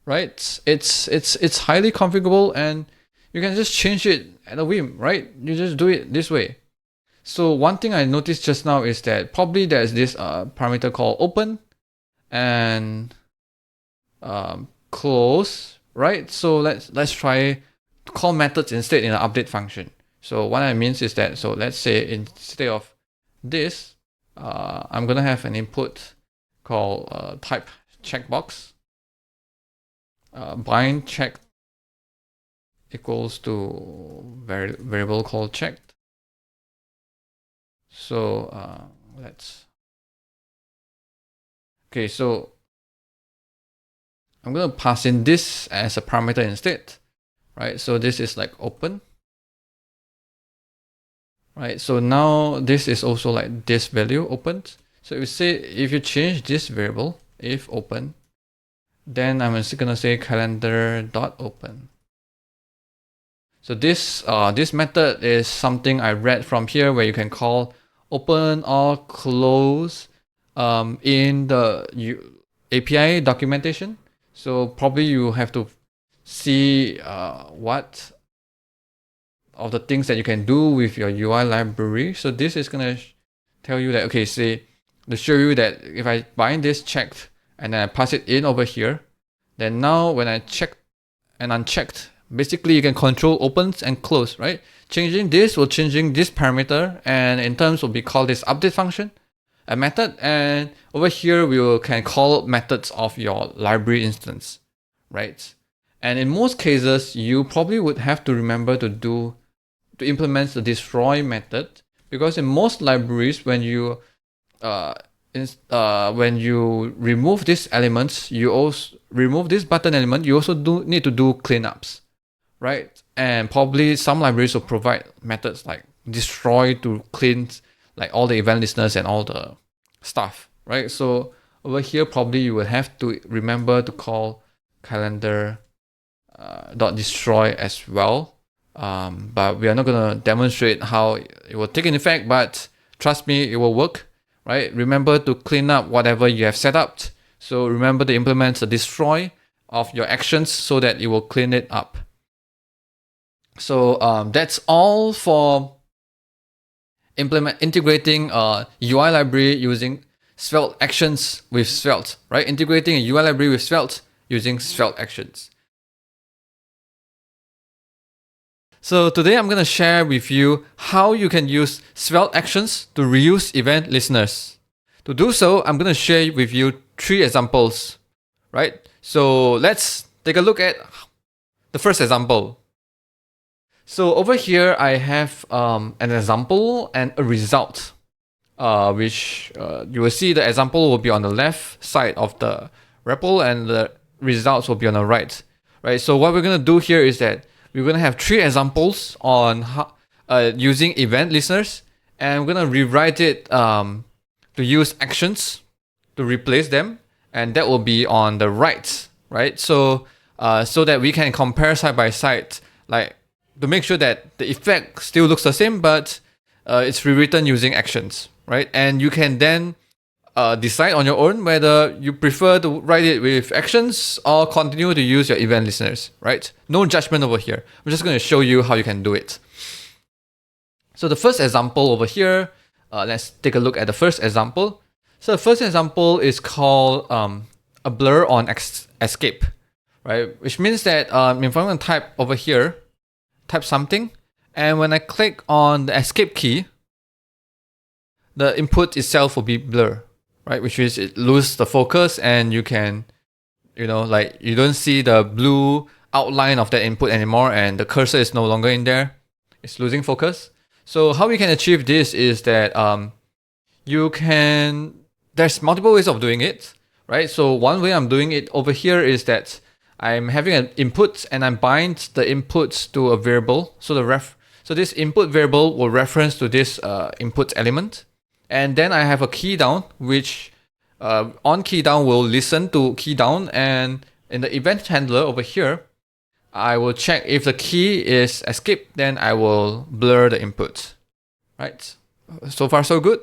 right? It's highly configurable, and you can just change it at a whim, right? You just do it this way. So one thing I noticed just now is that probably there's this parameter called open and close, right? So let's try to call methods instead in an update function. So what that means is that, so let's say instead of this, I'm gonna have an input called type checkbox, bind check equals to variable called checked. So so I'm going to pass in this as a parameter instead, right? So this is like open, right? So now this is also like this value opened. So if you change this variable, if open, then I'm just going to say calendar.open. So this method is something I read from here, where you can call open or close in the API documentation. So probably you have to see what of the things that you can do with your UI library. So this is gonna tell you that, okay, say to show you that if I bind this checked and then I pass it in over here, then now when I check and unchecked, basically you can control opens and close, right? Changing this will changing this parameter, and in terms will be called this update function, a method, and over here we can call methods of your library instance, right? And in most cases, you probably would have to remember to implement the destroy method, because in most libraries, when you remove these elements, you also remove this button element, you also need to do cleanups, right? And probably some libraries will provide methods like destroy to clean like all the event listeners and all the stuff, right? So over here, probably you will have to remember to call calendar .destroy as well. But we are not going to demonstrate how it will take in effect, but trust me, it will work, right? Remember to clean up whatever you have set up. So remember to implement the destroy of your actions so that it will clean it up. So that's all for integrating a UI library using Svelte actions with Svelte, right? Integrating a UI library with Svelte using Svelte actions. So today I'm going to share with you how you can use Svelte actions to reuse event listeners. To do so, I'm going to share with you 3 examples, right? So let's take a look at the first example. So over here, I have an example and a result, which you will see the example will be on the left side of the REPL and the results will be on the right, right? So what we're going to do here is that we're going to have 3 examples on how, using event listeners, and we're going to rewrite it to use actions to replace them, and that will be on the right, right? So so that we can compare side by side, like to make sure that the effect still looks the same, but it's rewritten using actions, right? And you can then decide on your own whether you prefer to write it with actions or continue to use your event listeners, right? No judgment over here. I'm just going to show you how you can do it. So the first example over here, let's take a look at the first example. So the first example is called a blur on escape, right? Which means that if I'm going to type over here, type something, and when I click on the escape key, the input itself will be blur, right? Which means it loses the focus, and you can, you don't see the blue outline of that input anymore, and the cursor is no longer in there. It's losing focus. So how we can achieve this is that there's multiple ways of doing it, right? So one way I'm doing it over here is that I'm having an input and I bind the inputs to a variable. So this input variable will reference to this input element. And then I have a key down, which on key down will listen to key down. And in the event handler over here, I will check if the key is escape, then I will blur the input, right? So far, so good.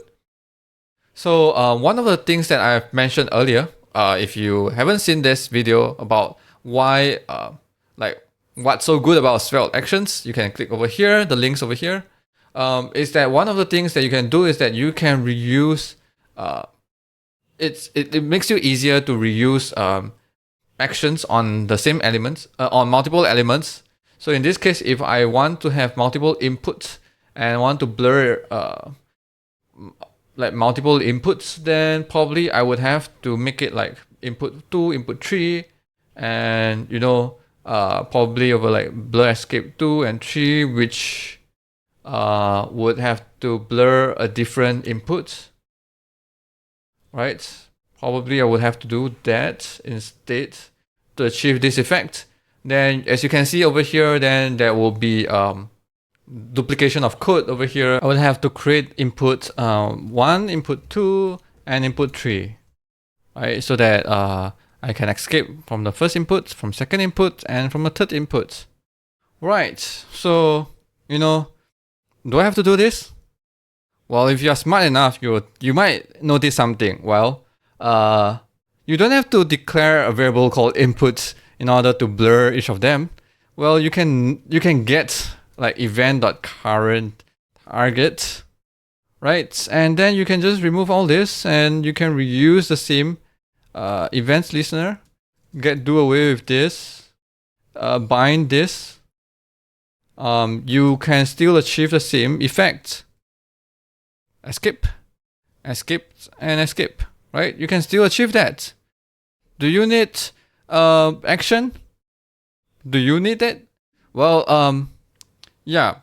So one of the things that I've mentioned earlier, if you haven't seen this video about why, what's so good about Svelte actions, you can click over here, the links over here, is that one of the things that you can do is that you can reuse, it makes you easier to reuse actions on the same elements, on multiple elements. So in this case, if I want to have multiple inputs and want to blur multiple inputs, then probably I would have to make it like input 2, input 3, and probably over like blur escape 2 and 3, which would have to blur a different input, right? Probably I would have to do that instead to achieve this effect. Then as you can see over here, then there will be duplication of code over here. I would have to create input 1, input 2, and input 3, right? So that I can escape from the first input, from second input, and from the third input. Right, so, do I have to do this? Well, if you're smart enough, you might notice something. Well, you don't have to declare a variable called input in order to blur each of them. Well, you can get like event.current target, right? And then you can just remove all this, and you can reuse the same events listener, do away with this, bind this. You can still achieve the same effect. Escape, and escape, right? You can still achieve that. Do you need action? Do you need it? Well, yeah.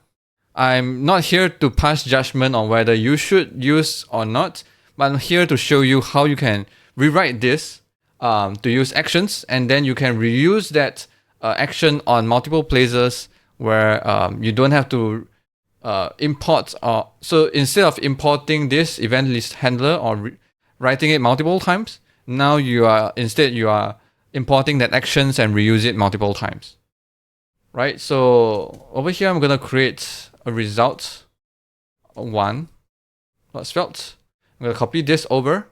I'm not here to pass judgment on whether you should use or not, but I'm here to show you how you can rewrite this to use actions, and then you can reuse that action on multiple places where you don't have to import. So instead of importing this event list handler or writing it multiple times, now you are importing that actions and reuse it multiple times. Right, so over here I'm gonna create a result 1.svelte. I'm gonna copy this over,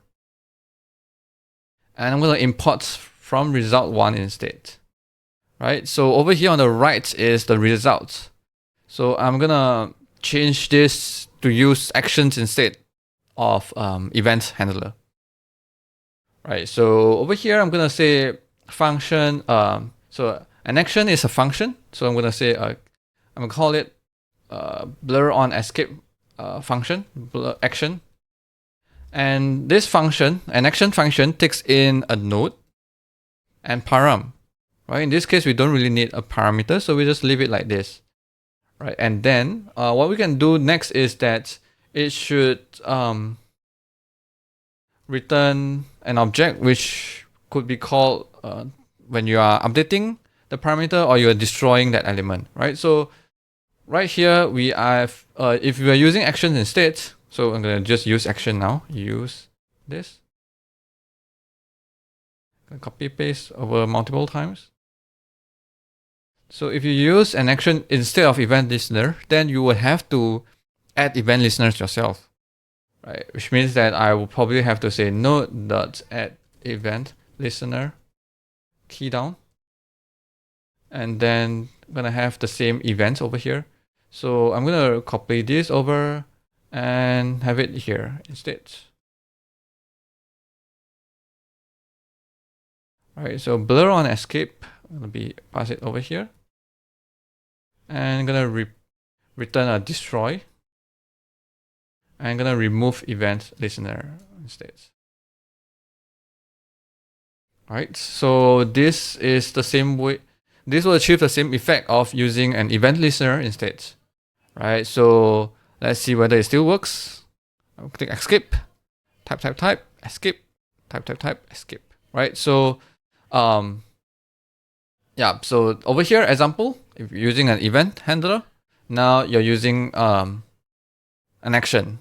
and I'm gonna import from result 1 instead. Right, so over here on the right is the result. So I'm gonna change this to use actions instead of event handler. Right, so over here I'm gonna say function. So an action is a function. So I'm gonna say I'm gonna call it blur on escape function, blur action. And this function, an action function, takes in a node and param. Right, in this case we don't really need a parameter, so we just leave it like this. Right, and then what we can do next is that it should return an object which could be called when you are updating the parameter or you are destroying that element, right? So right here we have, if we are using actions instead, so I'm gonna just use action now, use this. Copy paste over multiple times. So if you use an action instead of event listener, then you will have to add event listeners yourself, right? Which means that I will probably have to say node.add event listener key down, and then I'm gonna have the same events over here. So I'm gonna copy this over and have it here instead. All right, so blur on escape, I'm gonna pass it over here, and I'm gonna return a destroy. I'm gonna remove event listener instead. All right, so this is the same way. This will achieve the same effect of using an event listener instead, right? So let's see whether it still works. I'll click escape, type, escape, type, escape, right? So, yeah, so over here, example, if you're using an event handler, now you're using an action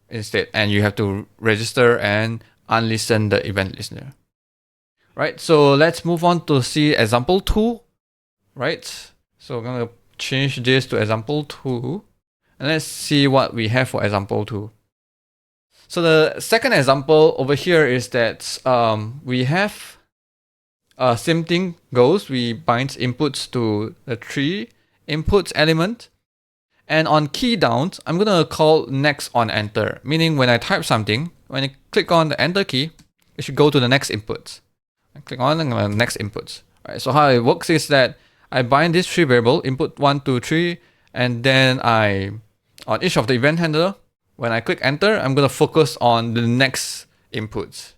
instead, and you have to register and unlisten the event listener. Right, so let's move on to see example 2, right? So I'm gonna change this to example 2, and let's see what we have for example 2. So the second example over here is that we have same thing goes, we bind inputs to the 3 inputs element, and on key down, I'm gonna call next on enter, meaning when I type something, when I click on the enter key, it should go to the next input. I click on the next inputs. Right, so how it works is that I bind this 3 variable, input 1, 2, 3, and then on each of the event handler, when I click enter, I'm gonna focus on the next inputs.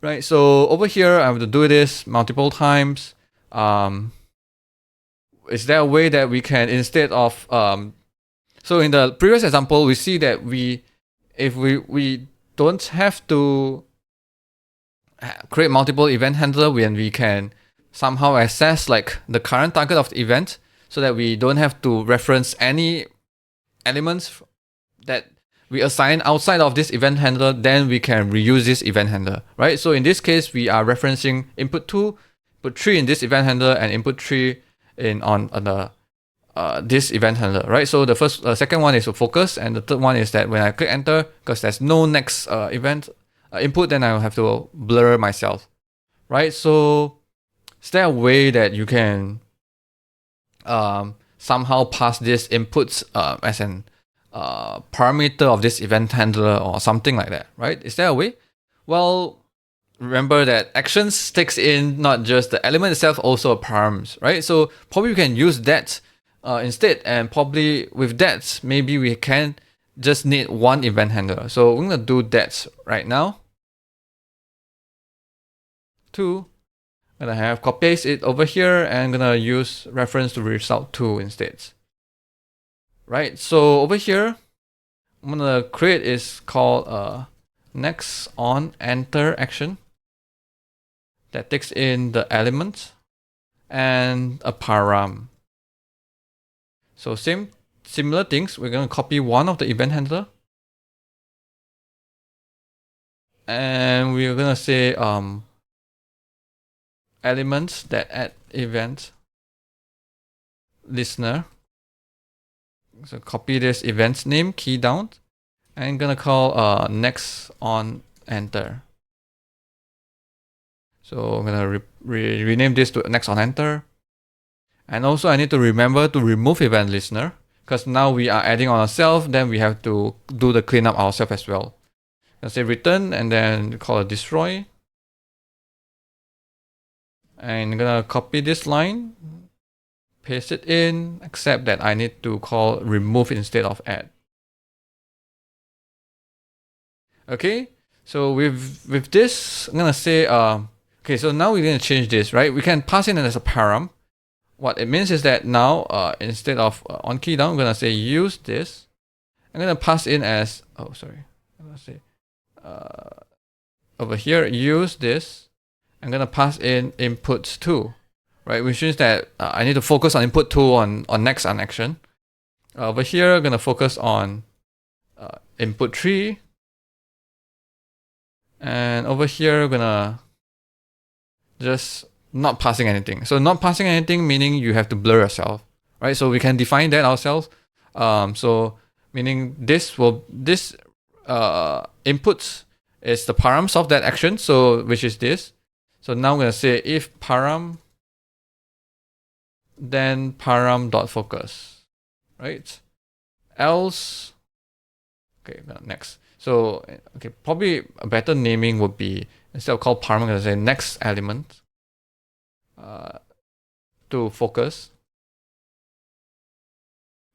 Right, so over here, I have to do this multiple times. Is there a way that we can, instead of, so in the previous example, we see that if we don't have to create multiple event handler when we can somehow access like the current target of the event, so that we don't have to reference any elements that we assign outside of this event handler, then we can reuse this event handler, right? So in this case, we are referencing input 2, input 3 in this event handler, and input 3 on this event handler, right? So the second one is to focus, and the third one is that when I click enter, because there's no next event input, then I'll have to blur myself, right? So is there a way that you can somehow pass this inputs as an parameter of this event handler or something like that, right? Is there a way? Well, remember that actions takes in not just the element itself, also params, right? So probably we can use that instead, and probably with that, maybe we can just need one event handler. So we're gonna do that right now. 2, I'm gonna have copy paste it over here, and I'm gonna use reference to result 2 instead. Right, so over here, I'm gonna create is called next on enter action that takes in the element and a param. So similar things, we're gonna copy one of the event handler, and we're gonna say elements that add event listener. So copy this event's name, key down, and I'm gonna call next on enter. So I'm gonna rename this to next on enter. And also I need to remember to remove event listener, because now we are adding on ourselves, then we have to do the cleanup ourselves as well. Let's say return, and then call it destroy. And I'm gonna copy this line, paste it in, except that I need to call remove instead of add. Okay, so with this, I'm gonna say, okay, so now we're gonna change this, right? We can pass in as a param. What it means is that now, instead of on key down, I'm gonna say use this. I'm gonna pass in as, I'm gonna say, over here, use this. I'm gonna pass in inputs 2, right? Which means that I need to focus on input 2 on next on action. Over here, I'm gonna focus on input 3. And over here, I'm gonna just not passing anything. So not passing anything meaning you have to blur yourself, right? So we can define that ourselves. So meaning this input is the params of that action, so which is this. So now I'm gonna say if param, then param.focus, right? Else, okay, next. So okay, probably a better naming would be, instead of call param, I'm gonna say next element to focus.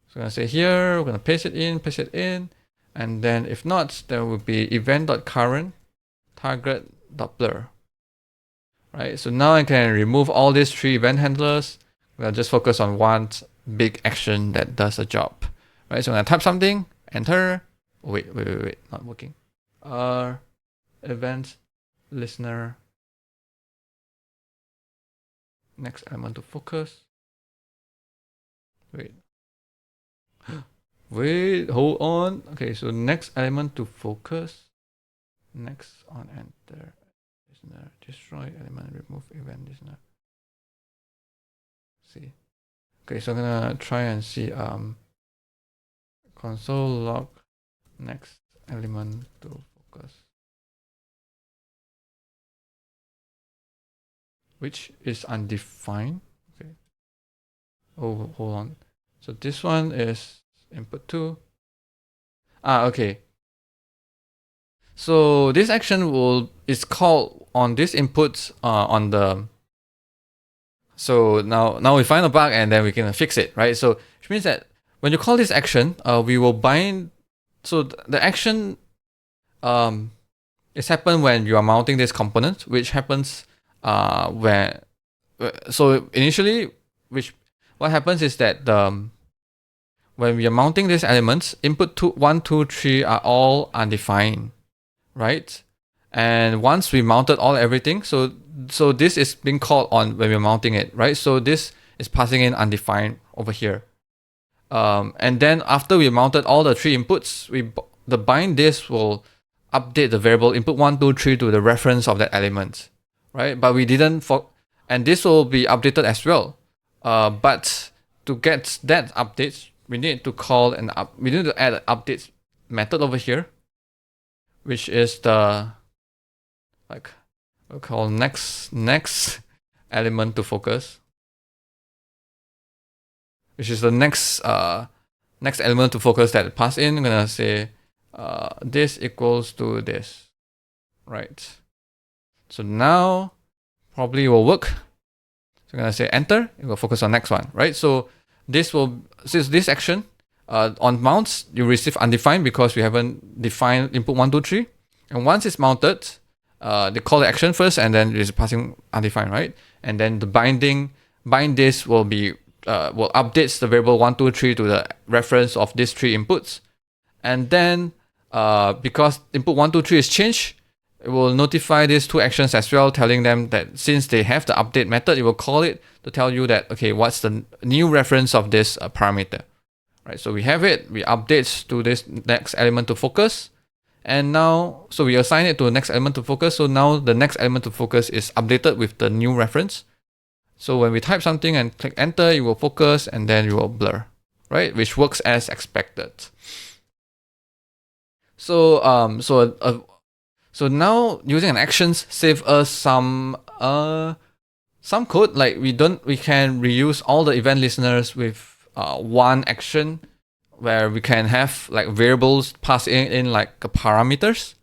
So I'm gonna say here, we're gonna paste it in, and then if not, there will be event.current target.blur. Right, so now I can remove all these 3 event handlers. We'll just focus on one big action that does a job. Right, so I'm gonna type something, enter. Oh, wait, not working. Event listener. Next element to focus. Wait, hold on. Okay, so next element to focus. Next on enter. Listener, destroy element, remove event listener. See. Okay, so I'm gonna try and see console log next element to focus, which is undefined. Okay. Oh, hold on. So this one is input 2. Okay. So this action is called on this input on the. So now we find a bug and then we can fix it, right? So which means that when you call this action, we will bind. So the action is happen when you are mounting this component, which happens so initially, what happens is that when we are mounting these elements, input 1, 2, 3 are all undefined, right? And once we mounted everything, so this is being called on when we're mounting it, right? So this is passing in undefined over here. And then after we mounted all the 3 inputs, the bind this will update the variable input 1, 2, 3 to the reference of that element, right? But we didn't and this will be updated as well. But to get that update, we need to call we need to add an update method over here, which is the we'll call next element to focus, which is the next element to focus that pass in. I'm gonna say this equals to this, right? So now probably will work. So I'm gonna say enter. It will focus on next one, right? So since this action on mounts, you receive undefined because we haven't defined input 1, 2, 3. And once it's mounted, they call the action first and then it's passing undefined, right? And then the bind this will be will updates the variable 1, 2, 3 to the reference of these 3 inputs. And then because input 1, 2, 3 is changed, it will notify these 2 actions as well, telling them that since they have the update method, it will call it to tell you that, okay, what's the new reference of this parameter, right? So we have it, we update to this next element to focus. And now, so we assign it to the next element to focus. So now the next element to focus is updated with the new reference. So when we type something and click enter, it will focus and then it will blur, right? Which works as expected. So so now using an actions save us some code. Like we can reuse all the event listeners with one action, where we can have like variables pass in like parameters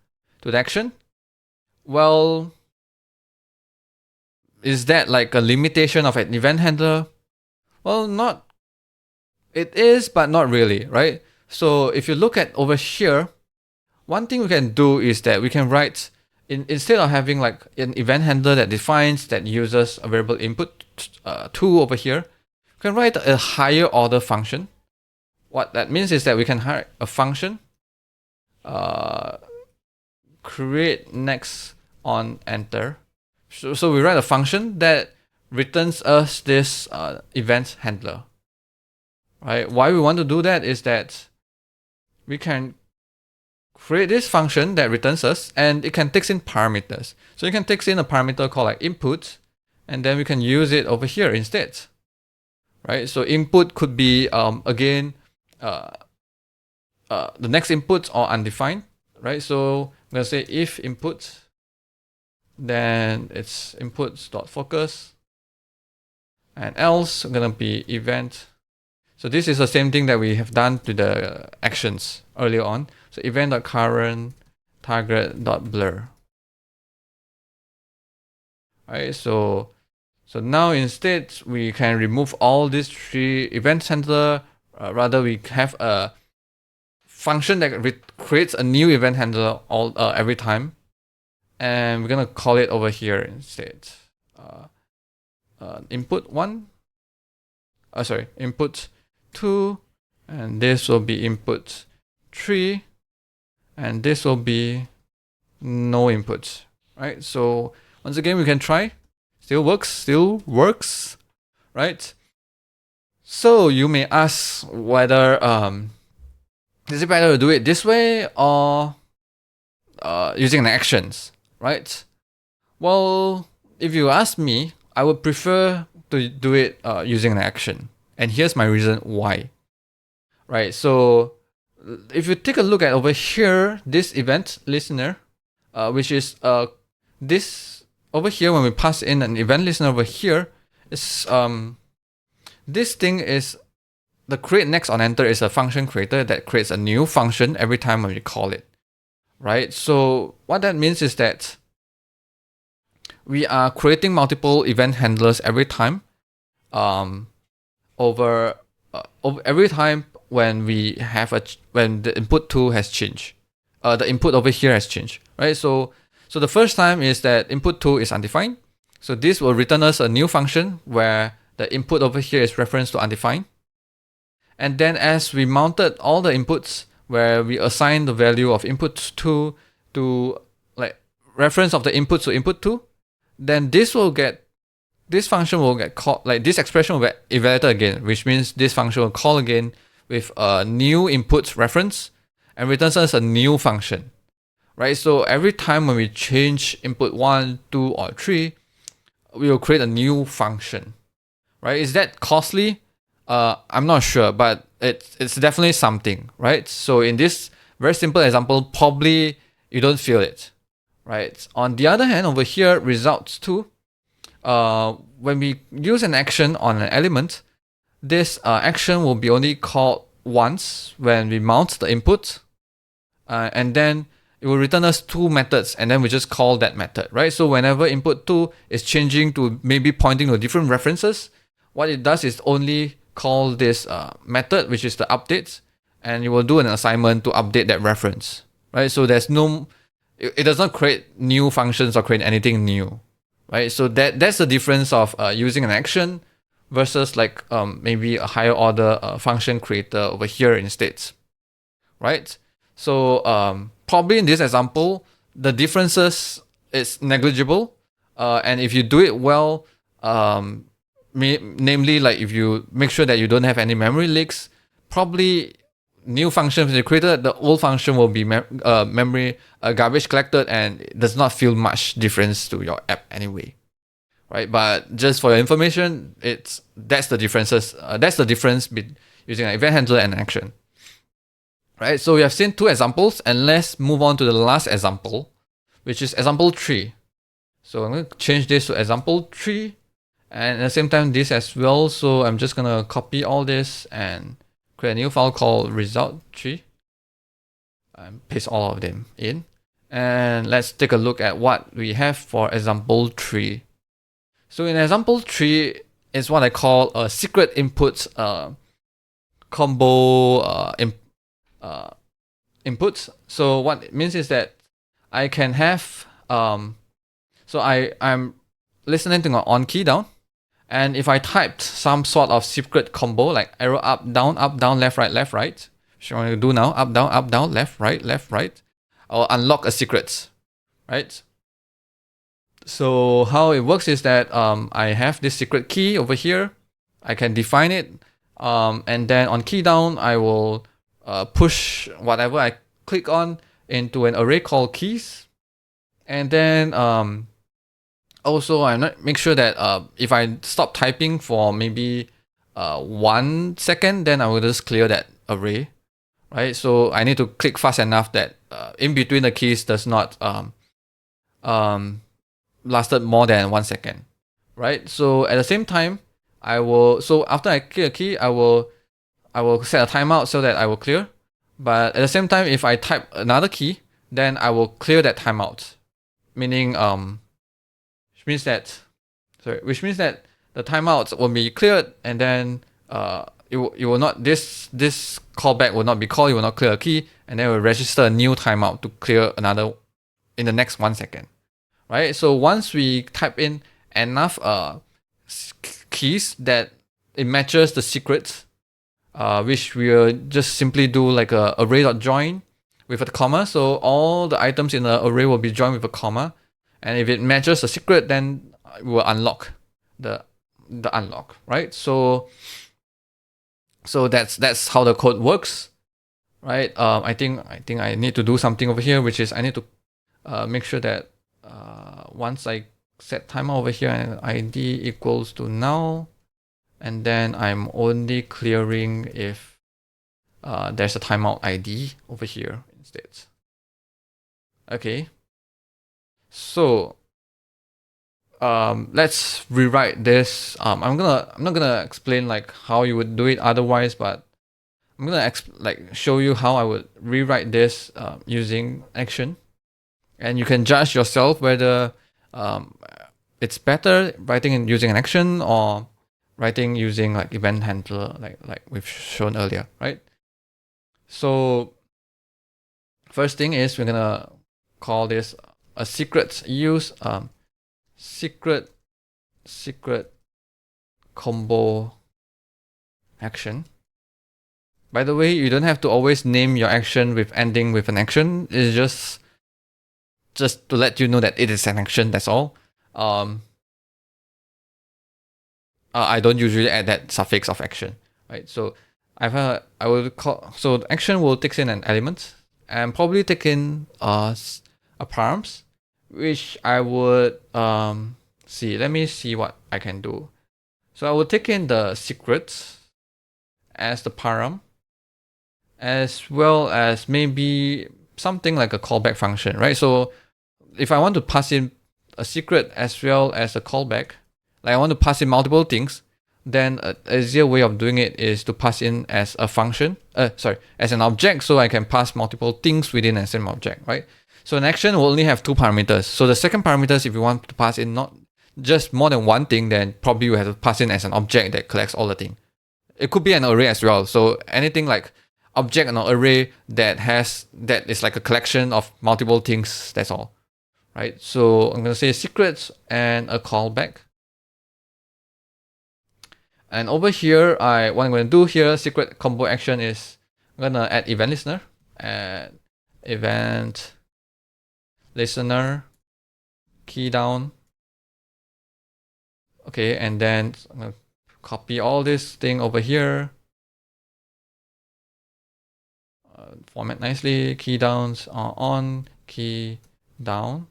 to the action. Well, is that like a limitation of an event handler? Well, not. It is, but not really, right? So if you look at over here, one thing we can do is that we can write, instead of having like an event handler that defines, that uses a variable input 2 over here, we can write a higher order function. What that means is that we can write a function, create next on enter. So we write a function that returns us this event handler. Right? Why we want to do that is that we can create this function that returns us, and it can take in parameters. So you can take in a parameter called like input, and then we can use it over here instead, right? So input could be again the next inputs are undefined, right? So I'm gonna say if input, then it's inputs.focus, and else gonna be event. So this is the same thing that we have done to the actions earlier on. So event.current target.blur. Right, so now instead we can remove all these three event handler. Rather, we have a function that creates a new event handler every time, and we're gonna call it over here instead. Input 1. Input 2, and this will be input 3, and this will be no inputs. Right. So once again, we can try. Still works. Right. So you may ask whether is it better to do it this way or using the actions, right? Well, if you ask me, I would prefer to do it using an action. And here's my reason why. Right, so if you take a look at over here, this event listener, which is this over here, when we pass in an event listener over here, is this thing is the create next on enter is a function creator that creates a new function every time when we call it. Right, so what that means is that we are creating multiple event handlers every time, over every time when we have when the input 2 has changed, the input over here has changed, right? So the first time is that input 2 is undefined, so this will return us a new function where the input over here is referenced to undefined, and then as we mounted all the inputs where we assign the value of input 2 to like reference of the input to input 2, then this function will get called, like this expression will get evaluated again, which means this function will call again with a new input reference and returns us a new function, right? So every time when we change input 1, 2, or 3, we will create a new function, right? Is that costly? I'm not sure, but it's definitely something, right? So in this very simple example, probably you don't feel it, right? On the other hand, over here, results 2, when we use an action on an element, this action will be only called once when we mount the input, and then it will return us 2 methods, and then we just call that method, right? So whenever input 2 is changing to maybe pointing to different references, what it does is only call this method, which is the updates, and you will do an assignment to update that reference, right? So there's no, it does not create new functions or create anything new, right? So that's the difference of using an action versus like maybe a higher order function creator over here instead, right? So probably in this example, the differences is negligible, and if you do it well, namely like if you make sure that you don't have any memory leaks, probably new functions you created, the old function will be memory garbage collected, and it does not feel much difference to your app anyway, right? But just for your information, that's the differences. That's the difference between using an event handler and action, right? So we have seen 2 examples, and let's move on to the last example, which is example 3. So I'm going to change this to example 3, and at the same time this as well. So I'm just gonna copy all this and create a new file called result3 and paste all of them in. And let's take a look at what we have for example 3. So in example 3 is what I call a secret inputs combo inputs. So what it means is that I can have so I'm listening to an on key down, and if I typed some sort of secret combo like arrow up, down, left, right, which I'm going to do now, up, down, left, right, I'll unlock a secret, right? So how it works is that I have this secret key over here. I can define it, and then on key down, I will push whatever I click on into an array called keys, and then Also, I make sure that if I stop typing for maybe 1 second, then I will just clear that array, right? So I need to click fast enough that in between the keys does not lasted more than 1 second, right? So at the same time, so after I clear a key, I will set a timeout so that I will clear. But at the same time, if I type another key, then I will clear that timeout, meaning which means that the timeouts will be cleared, and then it will not, this callback will not be called, it will not clear a key, and then it will register a new timeout to clear another in the next 1 second, right? So once we type in enough keys that it matches the secrets, which we'll just simply do like a array.join with a comma. So all the items in the array will be joined with a comma, and if it matches the secret, then we will unlock the unlock, right? So that's how the code works, right? I think I need to do something over here, which is I need to make sure that once I set timer over here and ID equals to null, and then I'm only clearing if there's a timeout ID over here instead. Okay, so let's rewrite this. I'm not gonna explain like how you would do it otherwise, but I'm gonna show you how I would rewrite this using action, and you can judge yourself whether it's better writing and using an action or writing using like event handler, like we've shown earlier, right? So first thing is we're gonna call this a secret use secret combo action. By the way, you don't have to always name your action with ending with an action. It's just to let you know that it is an action, that's all. I don't usually add that suffix of action, right? So I will call, so the action will take in an element and probably take in a params, which I would see. Let me see what I can do. So I will take in the secrets as the param, as well as maybe something like a callback function, right? So if I want to pass in a secret as well as a callback, like I want to pass in multiple things, then an easier way of doing it is to pass in as a function, as an object, so I can pass multiple things within the same object, right? So an action will only have 2 parameters. So the second parameters, if you want to pass in not just more than one thing, then probably you have to pass in as an object that collects all the things. It could be an array as well. So anything like object and an array that is like a collection of multiple things, that's all, right? So I'm going to say secrets and a callback. And over here, what I'm going to do here, secret combo action is I'm going to add event listener, and event listener key down. Okay, and then I'm going to copy all this thing over here. Format nicely, key downs are on, key down.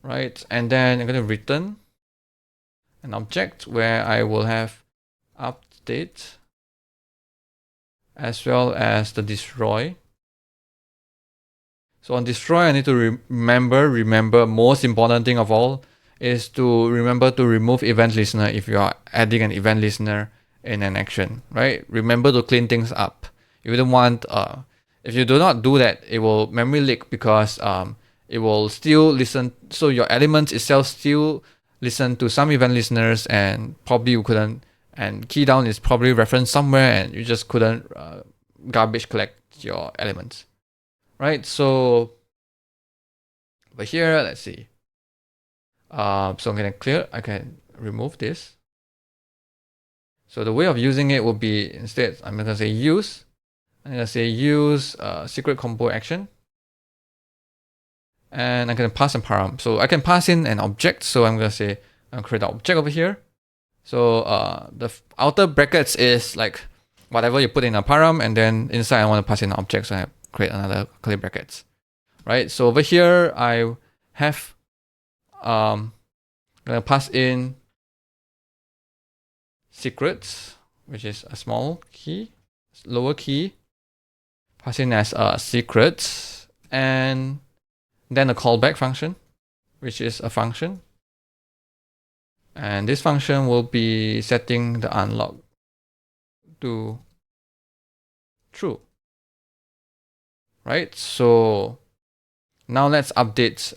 Right, and then I'm going to return an object where I will have update as well as the destroy. So on destroy, I need to remember most important thing of all is to remember to remove event listener if you are adding an event listener in an action, right? Remember to clean things up. You wouldn't want, if you do not do that, it will memory leak because it will still listen. So your elements itself still listen to some event listeners, and probably you couldn't, and key down is probably referenced somewhere and you just couldn't garbage collect your elements, right? So over here, let's see. So I'm going to clear, I can remove this. So the way of using it will be, instead, I'm going to say use. I'm going to say use secret combo action. And I'm going to pass in param. So I can pass in an object. So I'm going to say, I'm going to create an object over here. So the outer brackets is like whatever you put in a param, and then inside I want to pass in an object. So I create another curly brackets, right? So over here, I have gonna pass in secrets, which is a small key, lower key, pass in as a secret, and then a callback function, which is a function. And this function will be setting the unlock to true. Right? So now let's update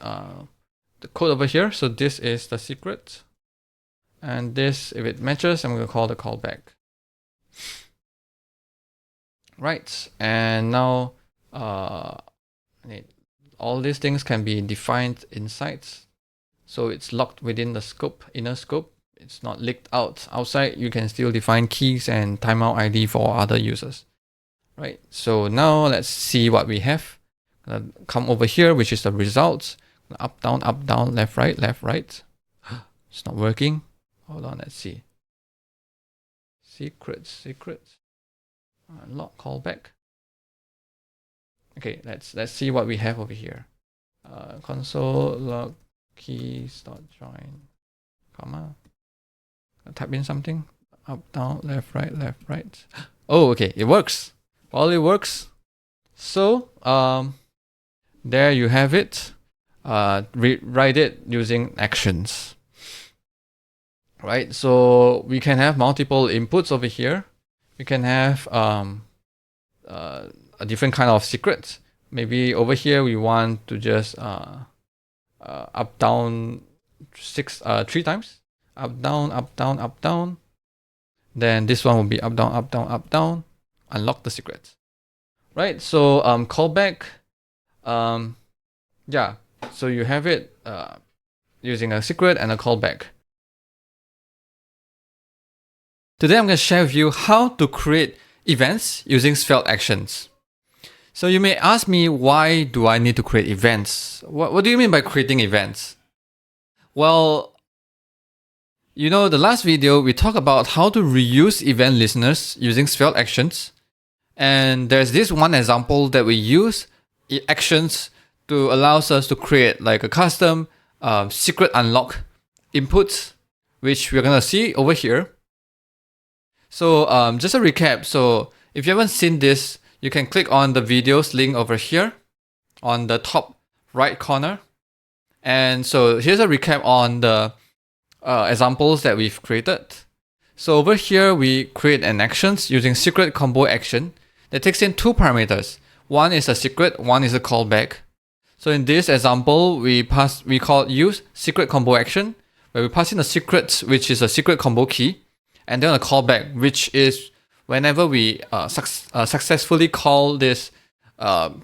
the code over here. So this is the secret. And this, if it matches, I'm going to call the callback. Right. And now all these things can be defined inside. So it's locked within the scope, inner scope. It's not leaked outside. You can still define keys and timeout ID for other users. Right. So now let's see what we have. Come over here, which is the results. Up, down, left, right, left, right. It's not working. Hold on, let's see. Secrets. Unlock callback. Okay, let's see what we have over here. Console log keys dot join, comma. Type in something. Up, down, left, right. Oh, okay, it works. Well, it works. So there you have it. Write it using actions. Right, so we can have multiple inputs over here. We can have a different kind of secrets. Maybe over here we want to just up down 3 times. Up down. Then this one will be up down. Unlock the secret. Right, so callback. Yeah, so you have it using a secret and a callback. Today I'm going to share with you how to create events using Svelte actions. So you may ask me, why do I need to create events? What do you mean by creating events? Well, you know, the last video we talked about how to reuse event listeners using Svelte actions. And there's this one example that we use actions to allow us to create like a custom secret unlock input, which we're going to see over here. So just a recap. So if you haven't seen this, you can click on the videos link over here on the top right corner. And so here's a recap on the examples that we've created. So over here, we create an actions using secret combo action that takes in 2 parameters. One is a secret, one is a callback. So in this example, we call use secret combo action, where we pass in a secret, which is a secret combo key, and then a callback, which is whenever we successfully call this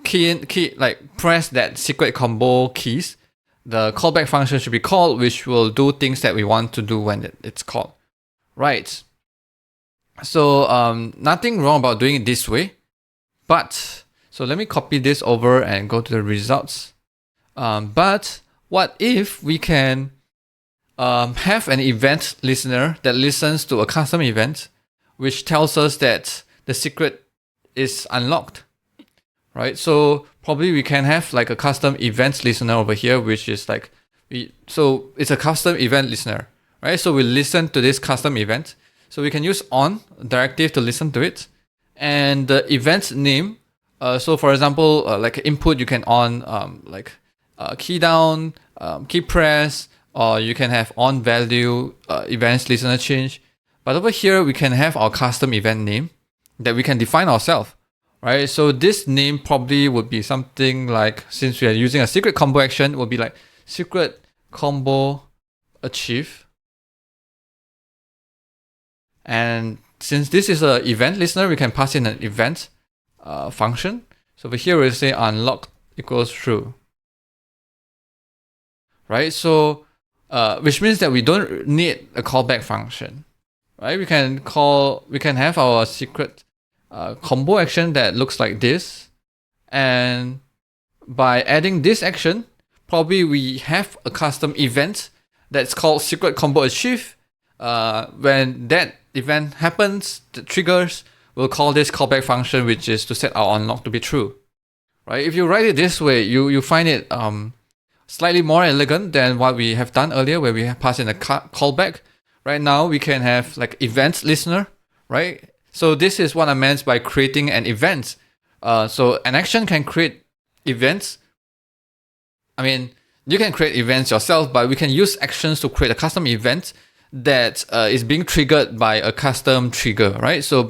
key, like press that secret combo keys, the callback function should be called, which will do things that we want to do when it's called. Right. So nothing wrong about doing it this way, but so let me copy this over and go to the results. But what if we can have an event listener that listens to a custom event, which tells us that the secret is unlocked, right? So probably we can have like a custom events listener over here, which is like, so it's a custom event listener, right? So we listen to this custom event. So we can use on directive to listen to it. And the event name, so for example, like input, you can on key down, key press, or you can have on value, events listener change. But over here, we can have our custom event name that we can define ourselves, right? So this name probably would be something like, since we are using a secret combo action, would be like secret combo achieve. And since this is an event listener, we can pass in an event function. So over here, we'll say unlock equals true, right? So which means that we don't need a callback function, right? We can have our secret combo action that looks like this, and by adding this action, probably we have a custom event that's called secret combo achieve. When that event happens, the triggers, we'll call this callback function, which is to set our unlock to be true, right? If you write it this way, you find it slightly more elegant than what we have done earlier, where we have passed in a callback. Right now, we can have like event listener, right? So this is what I meant by creating an event. So an action can create events. I mean, you can create events yourself, but we can use actions to create a custom event that is being triggered by a custom trigger, right? So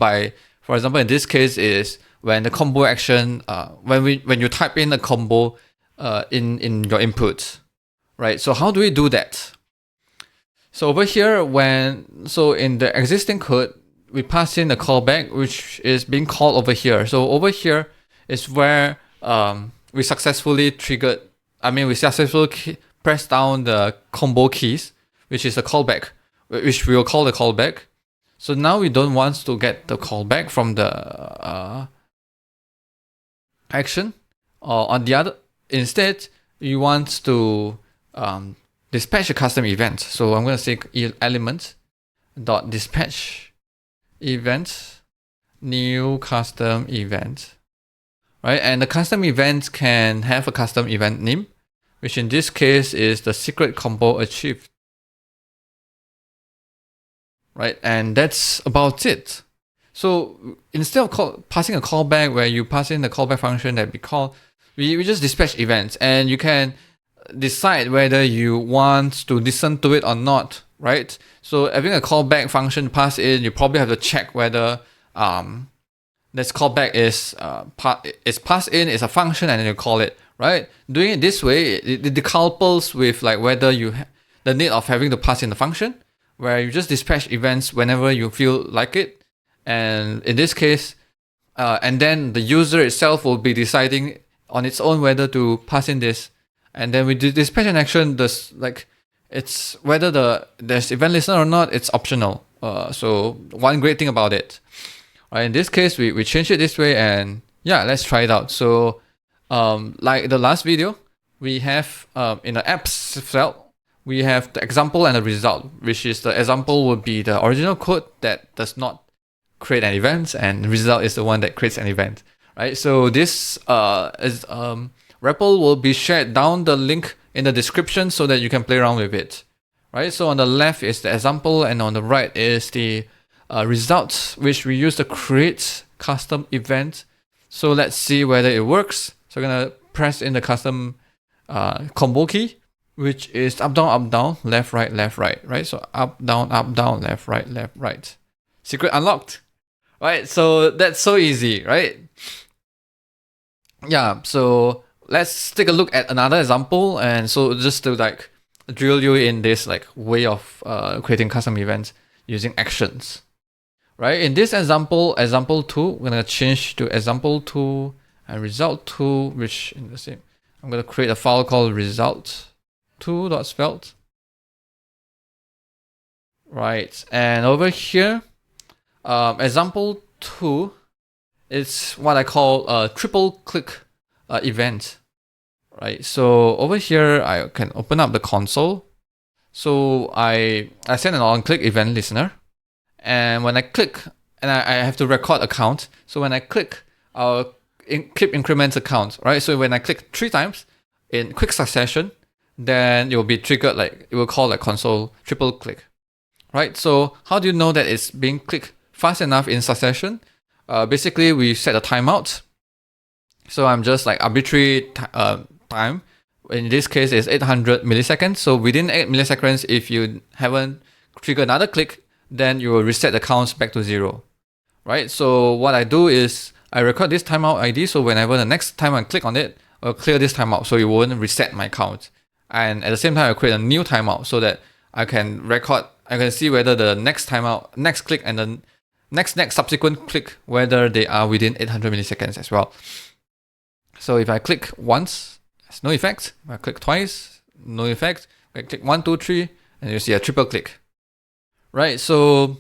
for example, in this case is when the combo action, when you type in a combo in your input, right? So how do we do that? So over here, in the existing code, we pass in a callback, which is being called over here. So over here is where we successfully press down the combo keys, which is a callback, which we will call the callback. So now we don't want to get the callback from the action. Instead, we want to dispatch a custom event. So I'm going to say element dot dispatch event new custom event, right? And the custom event can have a custom event name, which in this case is the secret combo achieved, right? And that's about it. So instead of passing a callback where you pass in the callback function that we call, we just dispatch events, and you can decide whether you want to listen to it or not, right? So having a callback function pass in, you probably have to check whether this callback is passed in is a function, and then you call it, right? Doing it this way, it decouples with like whether you the need of having to pass in the function, where you just dispatch events whenever you feel like it. And in this case, and then the user itself will be deciding on its own whether to pass in this. And then we dispatch an action. It's whether there's event listener or not, it's optional. So one great thing about it, right? In this case, we change it this way, and yeah, let's try it out. So, like the last video, we have in the apps Svelte, we have the example and the result, which is the example would be the original code that does not create an event, and the result is the one that creates an event, right? So this is REPL will be shared down the link in the description so that you can play around with it, right? So on the left is the example, and on the right is the results, which we use to create custom event. So let's see whether it works. So I'm gonna press in the custom combo key, which is up, down, left, right, right? So up, down, left, right. Secret unlocked, right? So that's so easy, right? Yeah, so let's take a look at another example. And so just to like drill you in this like way of creating custom events using actions, right? In this example 2, we're gonna change to example 2 and result 2, which in the same, I'm gonna create a file called result2.svelte, right? And over here, example 2, it's what I call a triple click event, right? So over here, I can open up the console. So I send an on-click event listener, and when I click, and I have to record a count. So when I click, I'll clip increments a count, right? So when I click 3 times in quick succession, then it will be triggered, like it will call like console triple click, right? So how do you know that it's being clicked fast enough in succession? Basically, we set a timeout. So I'm just like arbitrary time. In this case, it's 800 milliseconds. So within 8 milliseconds, if you haven't triggered another click, then you will reset the counts back to 0, right? So what I do is I record this timeout ID. So whenever the next time I click on it, I'll clear this timeout, so it won't reset my count. And at the same time, I create a new timeout so that I can see whether the next timeout, next click, and the next subsequent click, whether they are within 800 milliseconds as well. So if I click once, there's no effect. If I click twice, no effect. If I click 1, 2, 3, and you see a triple click, right? So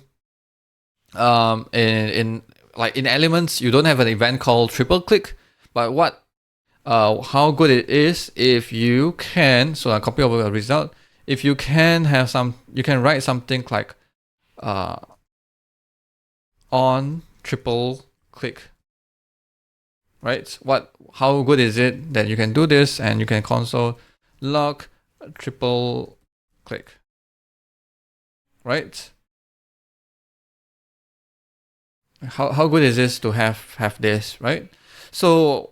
in Elements, you don't have an event called triple click, but how good it is if you can, so I copy over the result. If you can you can write something like on triple click, right? How good is it that you can do this, and you can console log triple click, right? How good is this to have this, right? So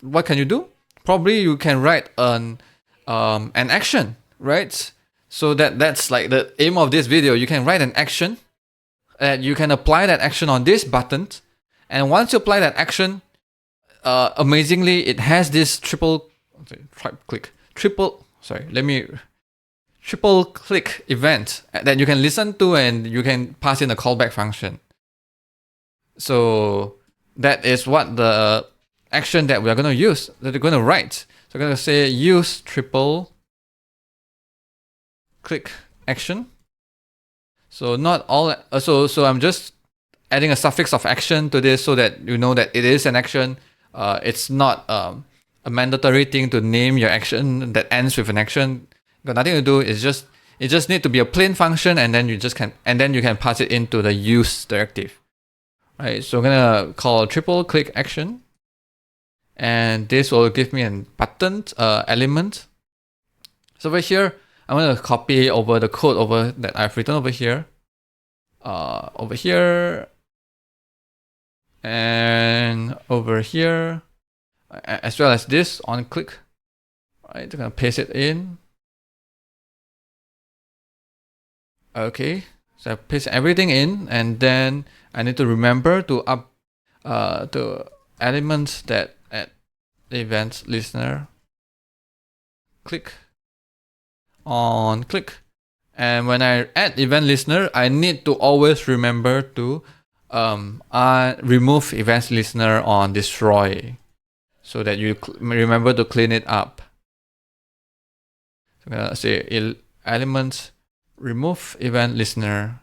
what can you do? Probably you can write an action, right? So that's like the aim of this video. You can write an action, and you can apply that action on this button, and once you apply that action, amazingly, it has this triple click event that you can listen to, and you can pass in a callback function. So that is what the action that we are going to use, that we're going to write. So we're going to say use triple click action. So not all, so I'm just adding a suffix of action to this so that you know that it is an action. It's not a mandatory thing to name your action that ends with an action. Got nothing to do. It just need to be a plain function, and then you can pass it into the use directive. Right, so I'm gonna call triple click action, and this will give me a button element. So over here, I'm gonna copy over the code that I've written over here, and over here, as well as this on click. Right, I'm gonna paste it in. Okay, so I paste everything in, and then I need to remember to to elements that at event listener click on click. And when I add event listener, I need to always remember to remove event listener on destroy, so that you remember to clean it up. So I'm gonna say elements remove event listener.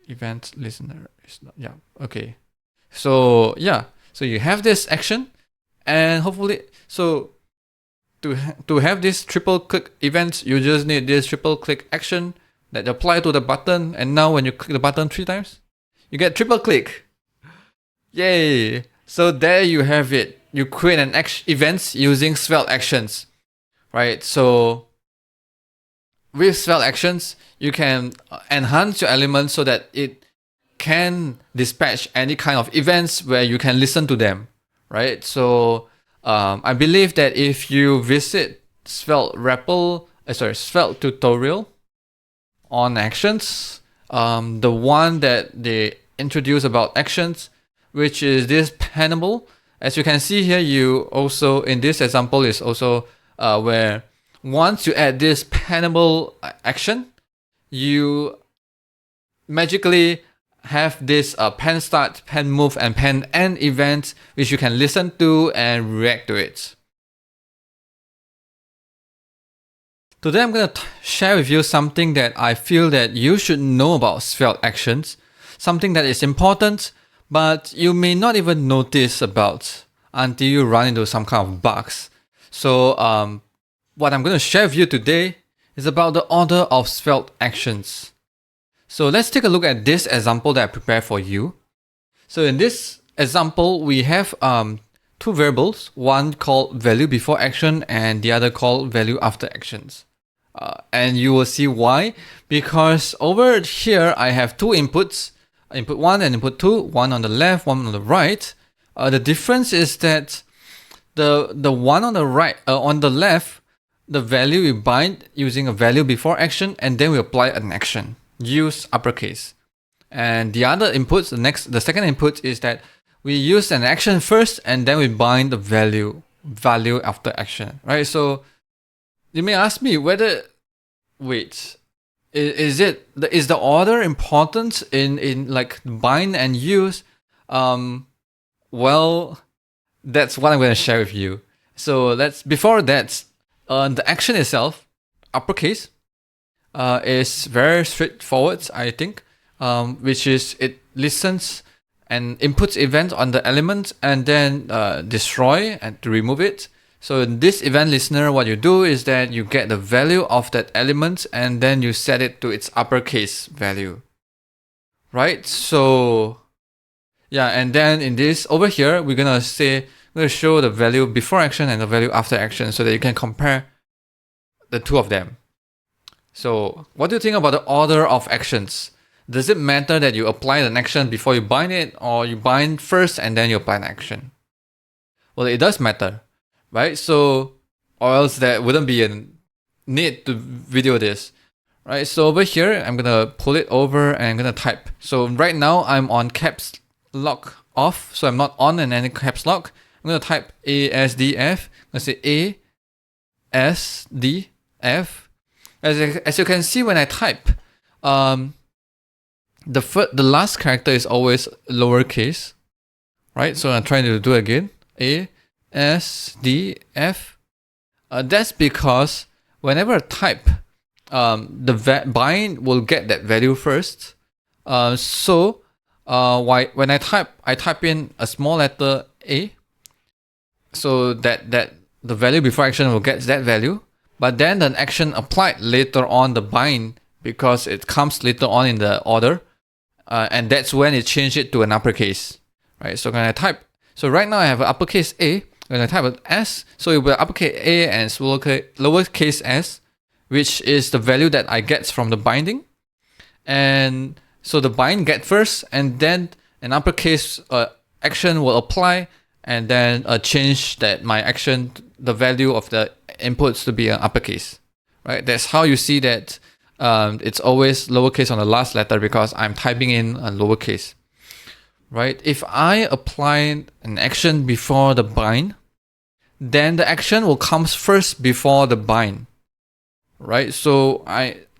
Event listener is not, yeah, okay. So yeah, so you have this action, and hopefully, so to have this triple click event, you just need this triple click action that apply to the button, and now when you click the button 3 times, you get triple click. Yay! So there you have it. You create an events using Svelte actions, right? So with Svelte actions, you can enhance your elements so that it can dispatch any kind of events where you can listen to them, right? So I believe that if you visit Svelte tutorial on actions, the one that they introduce about actions, which is this panel. As you can see here, you also in this example is also where once you add this panel action, you magically have this pen start, pen move, and pen end events, which you can listen to and react to it. Today I'm going to share with you something that I feel that you should know about Svelte actions, something that is important, but you may not even notice about until you run into some kind of bugs. So what I'm going to share with you today is about the order of Svelte actions. So let's take a look at this example that I prepared for you. So in this example, we have 2 variables, one called value before action and the other called value after actions. And you will see why, because over here I have 2 inputs, input 1 and input 2, one on the left, one on the right. The difference is that the one on the right, on the left, the value we bind using a value before action, and then we apply an action, use uppercase. And the other inputs, the second input is that we use an action first, and then we bind the value after action, right? So you may ask me whether, wait, is the order important in like bind and use? Well, that's what I'm going to share with you. So before that, the action itself, uppercase, is very straightforward, I think, which is it listens and inputs event on the element and then destroy and to remove it. So in this event listener, what you do is that you get the value of that element and then you set it to its uppercase value, right? So yeah, and then in this over here, we're gonna say I'm going to show the value before action and the value after action so that you can compare the two of them. So what do you think about the order of actions? Does it matter that you apply an action before you bind it, or you bind first and then you apply an action? Well, it does matter, right? So, or else there wouldn't be a need to video this, right? So over here, I'm gonna pull it over and I'm gonna type. So right now I'm on caps lock off, so I'm not on and then caps lock. I'm gonna type ASDF. Let's say ASDF. As you can see when I type, the last character is always lowercase, right? So I'm trying to do it again. ASDF. That's because whenever I type, the bind will get that value first. When I type in a small letter A, so that the value before action will get that value. But then the action applied later on the bind, because it comes later on in the order, and that's when it changed it to an uppercase, right? So when I type, so right now I have an uppercase A. When I type an S, so it will be uppercase A and lowercase s, which is the value that I get from the binding. And so the bind get first, and then an uppercase action will apply, and then change that my action, the value of the inputs to be an uppercase, right? That's how you see that it's always lowercase on the last letter, because I'm typing in a lowercase, right? If I apply an action before the bind, then the action will come first before the bind, right? So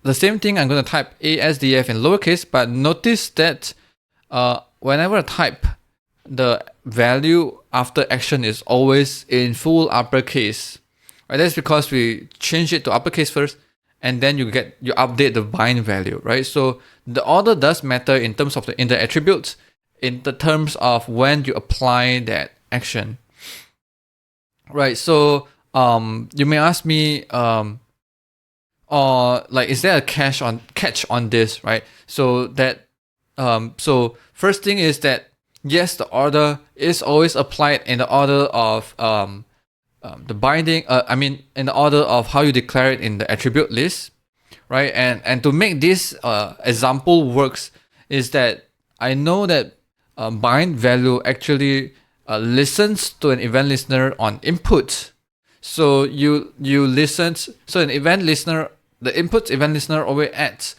the same thing, I'm going to type ASDF in lowercase, but notice that whenever I type, the value after action is always in full uppercase, right? That's because we change it to uppercase first, and then you update the bind value, right? So the order does matter in terms of in the attributes, in the terms of when you apply that action, right? So you may ask me, is there a catch on this, right? So that so first thing is that yes, the order is always applied in the order of the binding. In the order of how you declare it in the attribute list, right? And to make this example works is that I know that bind value actually listens to an event listener on input. So you listen. So an event listener, the input event listener always adds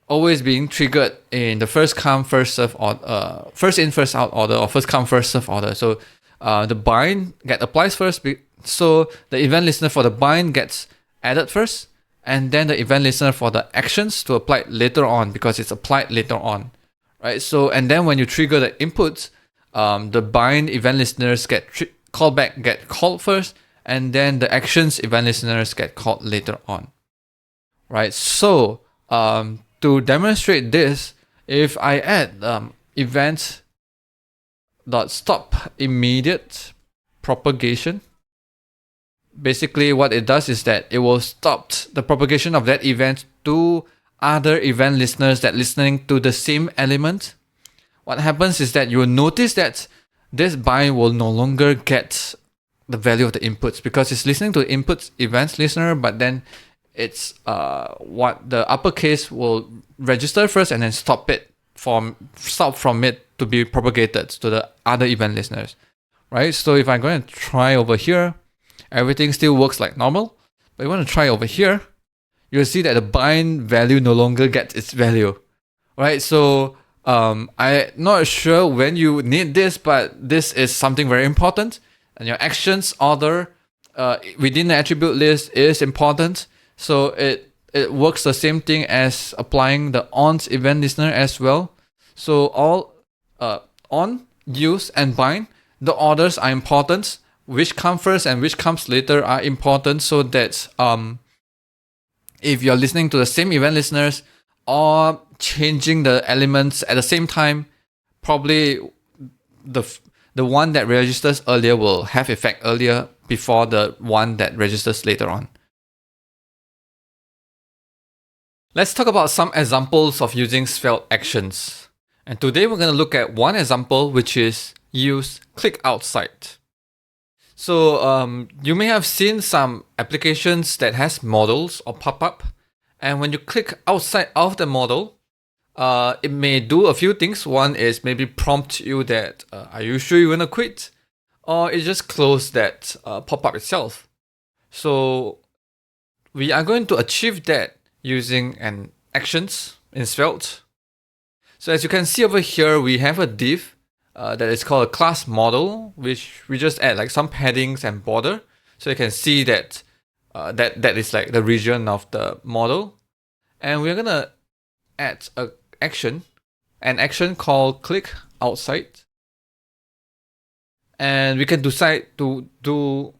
always being triggered in the first come first serve or first in first out order, or first come first serve order. So the bind applies first, so the event listener for the bind gets added first, and then the event listener for the actions to apply later on, because it's applied later on, right? So and then when you trigger the inputs, the bind event listeners get called first, and then the actions event listeners get called later on, right? So to demonstrate this, if I add event dot stop immediate propagation, basically what it does is that it will stop the propagation of that event to other event listeners that listening to the same element. What happens is that you will notice that this bind will no longer get the value of the inputs, because it's listening to inputs events listener, but then it's what the uppercase will register first and then stop from it to be propagated to the other event listeners, right? So if I'm going to try over here, everything still works like normal. But you want to try over here, you'll see that the bind value no longer gets its value, right? So I'm not sure when you need this, but this is something very important. And your actions order within the attribute list is important. So it works the same thing as applying the on's event listener as well. So all on, use, and bind, the orders are important. Which comes first and which comes later are important, so that if you're listening to the same event listeners or changing the elements at the same time, probably the one that registers earlier will have effect earlier before the one that registers later on. Let's talk about some examples of using Svelte actions. And today we're going to look at one example, which is use click outside. So you may have seen some applications that has models or pop-up, and when you click outside of the model, it may do a few things. One is maybe prompt you that, are you sure you want to quit? Or it just close that pop-up itself. So we are going to achieve that using an actions in Svelte. So as you can see over here, we have a div that is called a class model, which we just add like some paddings and border. So you can see that that is like the region of the model. And we're gonna add an action called click outside. And we can decide to do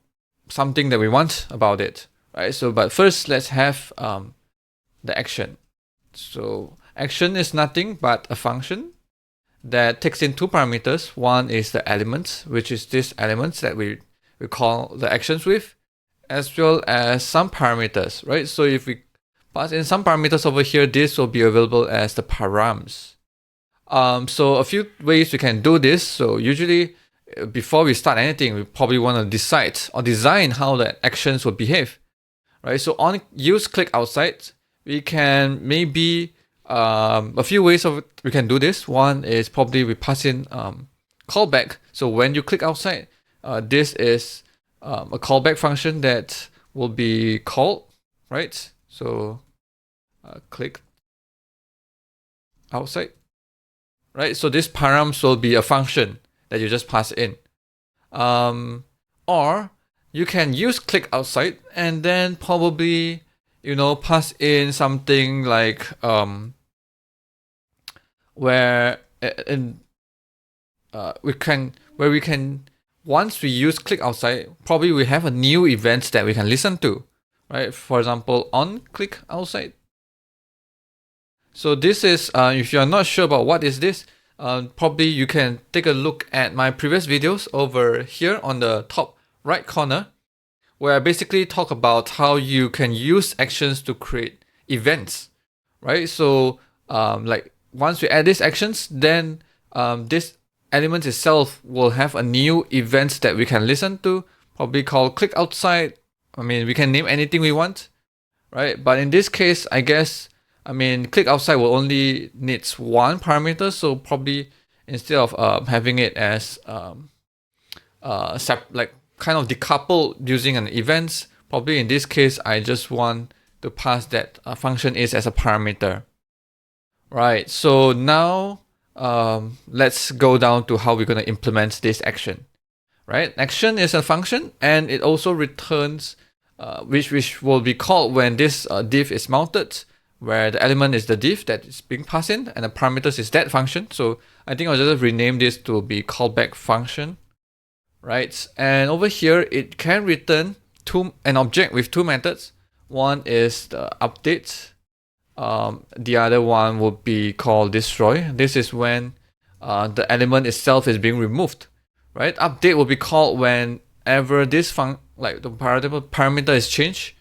something that we want about it, right? So, but first let's have the action. So action is nothing but a function that takes in two parameters. One is the element, which is this elements that we call the actions with, as well as some parameters, right? So if we pass in some parameters over here, this will be available as the params. So a few ways we can do this. So usually before we start anything, we probably want to decide or design how the actions will behave, right? So on use click outside, we can maybe a few ways of we can do this. One is probably we pass in callback. So when you click outside, this is a callback function that will be called, right? So click outside, right? So this params will be a function that you just pass in. Or you can use click outside and then probably, pass in something like where we can once we use click outside, probably we have a new event that we can listen to, right? For example, on click outside. So this is if you're not sure about what is this, probably you can take a look at my previous videos over here on the top right corner, where I basically talk about how you can use actions to create events, right? So like once we add these actions, then this element itself will have a new event that we can listen to, probably called click outside. I mean, we can name anything we want, right? But in this case, I guess, click outside will only needs one parameter. So probably instead of having it as like kind of decoupled using an event, probably in this case, I just want to pass that function is as a parameter. Right, so now let's go down to how we're going to implement this action. Right, action is a function and it also returns which will be called when this div is mounted, where the element is the div that is being passed in and the parameters is that function. So I think I'll just rename this to be callback function. Right, and over here it can return an object with two methods. One is the update. The other one would be called destroy. This is when the element itself is being removed, right? Update will be called whenever this like the parameter is changed,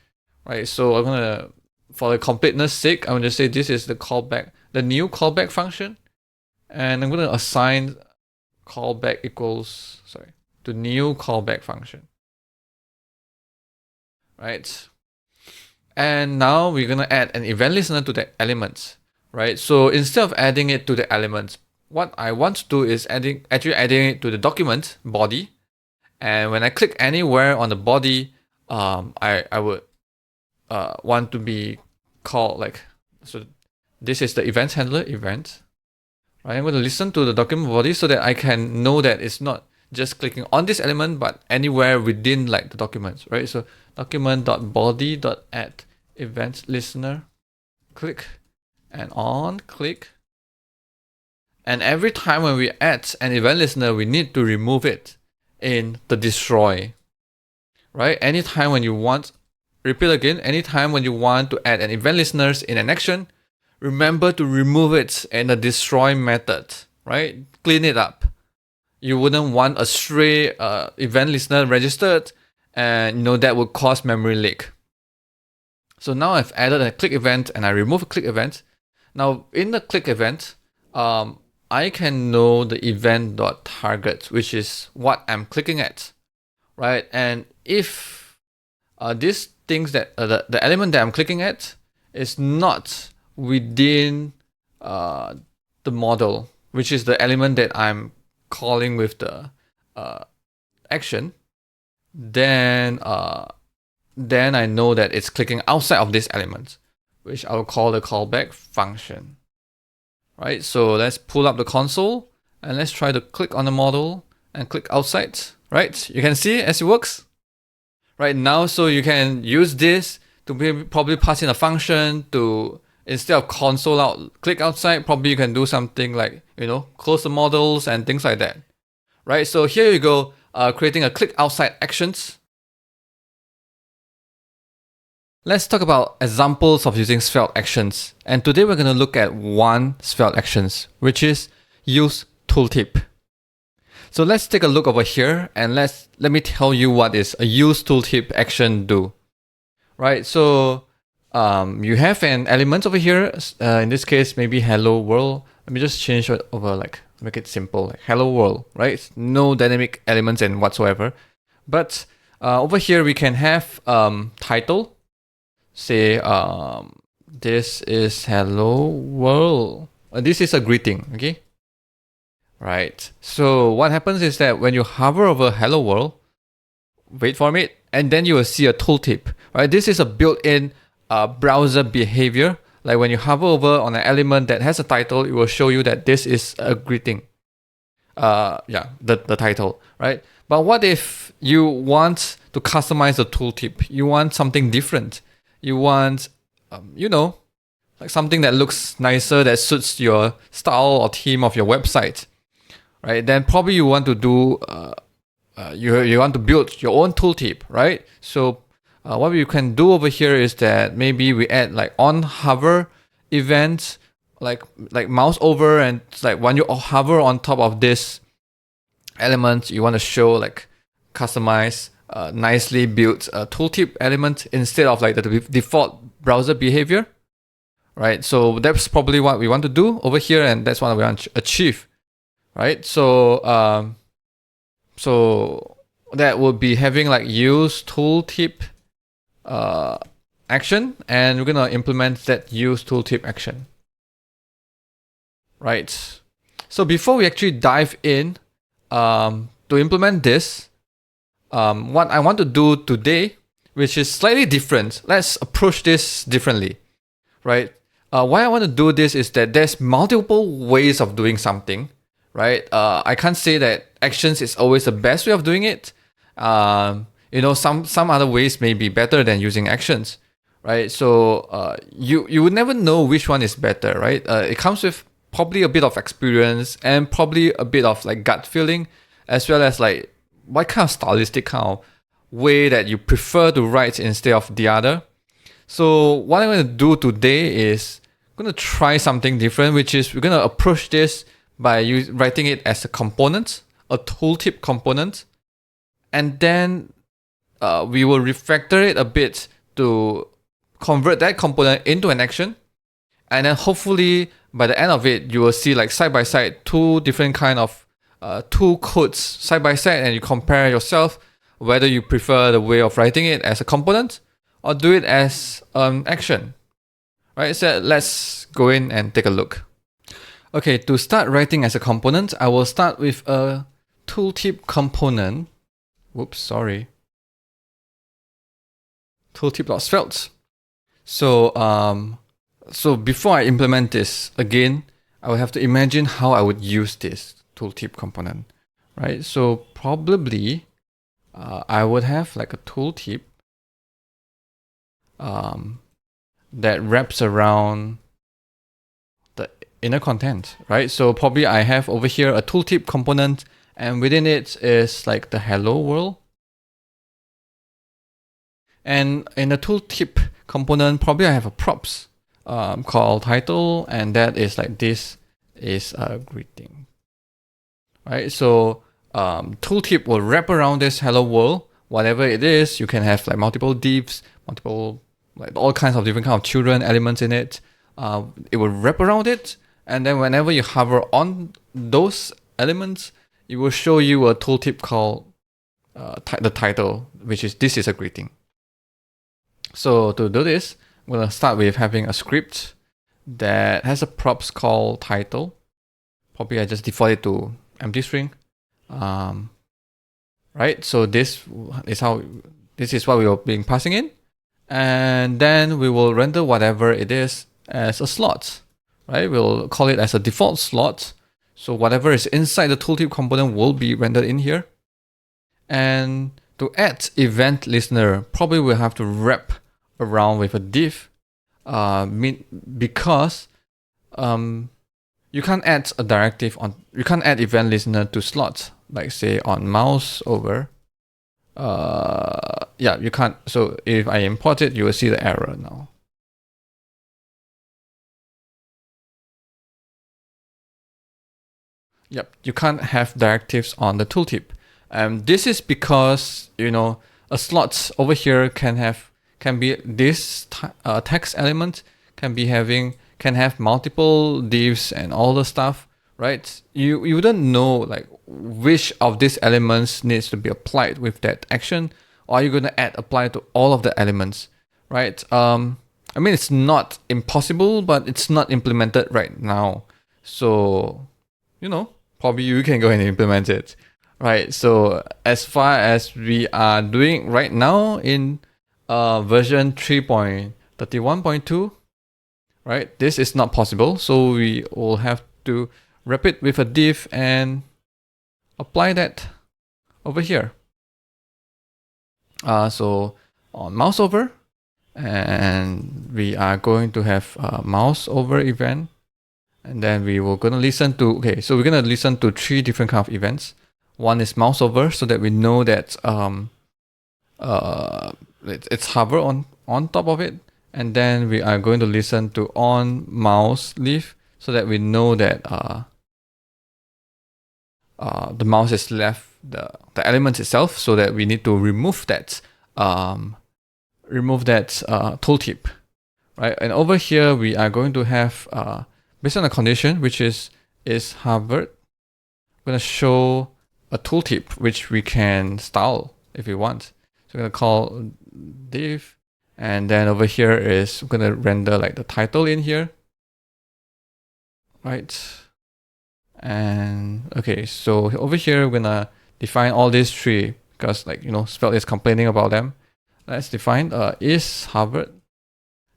right? So I'm gonna, for the completeness sake, I'm gonna say this is the callback, the new callback function, and I'm gonna assign callback equals to new callback function, right? And now we're going to add an event listener to the elements, right? So instead of adding it to the elements, what I want to do is adding it to the document body. And when I click anywhere on the body, I would want to be called like, so this is the event handler event, right? I'm going to listen to the document body so that I can know that it's not just clicking on this element, but anywhere within like the documents, right? So document.body.add event listener, click, and on click. And every time when we add an event listener, we need to remove it in the destroy, right? Anytime when you want, repeat again, anytime when you want to add an event listeners in an action, remember to remove it in the destroy method, right? Clean it up. You wouldn't want a stray event listener registered, and that would cause memory leak. So now I've added a click event and I remove a click event. Now in the click event, I can know the event.target, which is what I'm clicking at, right? And if these things that the element that I'm clicking at is not within the model, which is the element that I'm calling with the action, then I know that it's clicking outside of this element, which I'll call the callback function. Right, so let's pull up the console and let's try to click on the model and click outside. Right, you can see as it works. Right now, so you can use this to probably pass in a function to, instead of console out, click outside, probably you can do something like, close the models and things like that. Right, so here you go, creating a click outside actions. Let's talk about examples of using Svelte actions. And today we're going to look at one Svelte actions, which is use tooltip. So let's take a look over here and let me tell you what is a use tooltip action do. Right, so you have an element over here, in this case, maybe hello world. Let me just change it over, like, make it simple, like hello world, right? No dynamic elements and whatsoever. But over here we can have title. Say this is hello world. This is a greeting, okay? Right. So what happens is that when you hover over hello world, wait for it, and then you will see a tooltip. Right. This is a built-in browser behavior. Like when you hover over on an element that has a title, it will show you that this is a greeting. The title, right? But what if you want to customize the tooltip? You want something different. You want, like something that looks nicer, that suits your style or theme of your website, right? Then probably you want to do, you want to build your own tooltip, right? So what you can do over here is that maybe we add like on hover events, like mouse over, and like when you hover on top of this element, you want to show like customize nicely built tooltip element instead of like the default browser behavior, right? So that's probably what we want to do over here, and that's what we want to achieve, right? So so that would be having like use tooltip action, and we're gonna implement that use tooltip action, right? So before we actually dive in to implement this, what I want to do today, which is slightly different, let's approach this differently, right? Why I want to do this is that there's multiple ways of doing something, right? I can't say that actions is always the best way of doing it. Some other ways may be better than using actions, right? So you would never know which one is better, right? It comes with probably a bit of experience and probably a bit of like gut feeling, as well as like what kind of stylistic kind of way that you prefer to write instead of the other. So what I'm going to do today is I'm going to try something different, which is we're going to approach this by writing it as a component, a tooltip component, and then we will refactor it a bit to convert that component into an action. And then hopefully by the end of it, you will see like side by side two different kind of two codes side by side, and you compare yourself whether you prefer the way of writing it as a component or do it as an action. Right, so let's go in and take a look. Okay, to start writing as a component, I will start with a tooltip component. Whoops, sorry. Tooltip.svelte. So before I implement this again, I will have to imagine how I would use this tooltip component, right? So probably I would have like a tooltip that wraps around the inner content, right? So probably I have over here a tooltip component, and within it is like the hello world. And in the tooltip component, probably I have a props called title, and that is like this is a greeting, right? So tooltip will wrap around this hello world, whatever it is. You can have like multiple divs, multiple like all kinds of different kind of children elements in it. It will wrap around it, And then whenever you hover on those elements, it will show you a tooltip called the title, which is this is a greeting. So to do this, I'm going to start with having a script that has a props called title. Probably I just default it to empty string. Right, so this is what we are being passing in, and then we will render whatever it is as a slot. Right, we'll call it as a default slot. So whatever is inside the tooltip component will be rendered in here. And to add event listener, probably we'll have to wrap around with a div, because you can't add a directive you can't add event listener to slots, like say on mouse over. Yeah, you can't. So if I import it, you will see the error now. Yep, you can't have directives on the tooltip. This is because, a slot over here can be this text element can have multiple divs and all the stuff, right? You wouldn't know like which of these elements needs to be applied with that action, or are you gonna apply to all of the elements, right? I mean, it's not impossible, but it's not implemented right now. So, probably you can go and implement it, right? So as far as we are doing right now in version 3.31.2, right, this is not possible. So we will have to wrap it with a div and apply that over here. So on mouse over, and we are going to have a mouse over event. And then we're going to listen to, so we're going to listen to 3 different kind of events. One is mouse over, so that we know that it's hover on top of it. And then we are going to listen to on mouse leave, so that we know that the mouse is left the element itself, so that we need to remove that tooltip, right? And over here we are going to have based on the condition, which is hovered, I'm going to show a tooltip which we can style if we want. So I'm going to call div, and then over here is I'm going to render like the title in here, right? And okay, so over here we're going to define all these 3 because Svelte is complaining about them. Let's define is hovered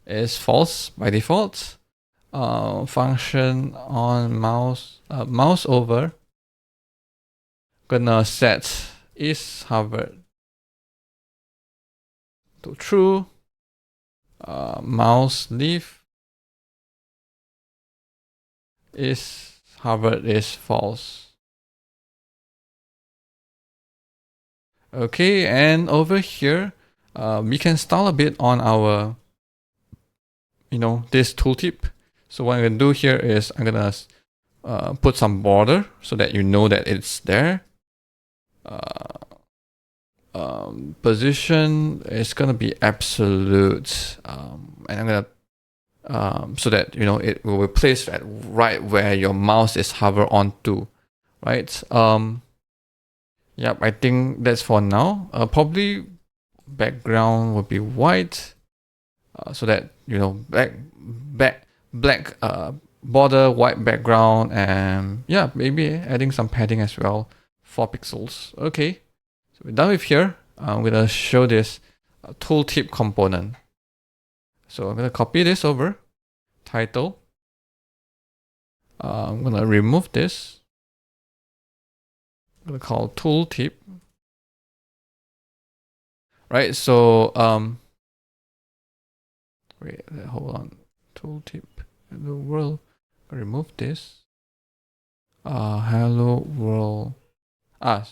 is false by default. Function on mouse over, gonna set is hovered to true. Mouse leave is hovered is false. Okay, and over here we can style a bit on our this tooltip. So what I'm going to do here is I'm going to put some border so that you know that it's there. Position is going to be absolute. And I'm going to, so that, it will be placed right where your mouse is hover onto, right? Yep, I think that's for now. Probably background will be white, so that, black border, white background, and yeah, maybe adding some padding as well, 4 pixels. Okay, so we're done with here. I'm gonna show this tooltip component. So I'm gonna copy this over, title. I'm gonna remove this. I'm gonna call tooltip. Right, so wait, hold on. Tooltip, hello world. Remove this. Hello world. I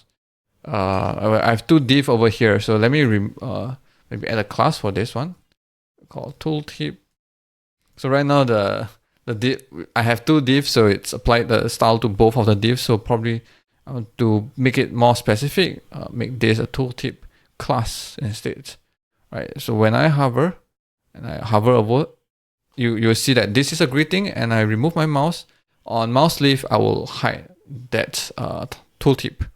have 2 div over here, so let me maybe add a class for this one called tooltip. So right now the div, I have 2 divs, so it's applied the style to both of the divs. So probably to make it more specific, make this a tooltip class instead. Right. So when I hover and I hover over, you'll see that this is a greeting, and I remove my mouse. on mouse leaf, I will hide that tooltip,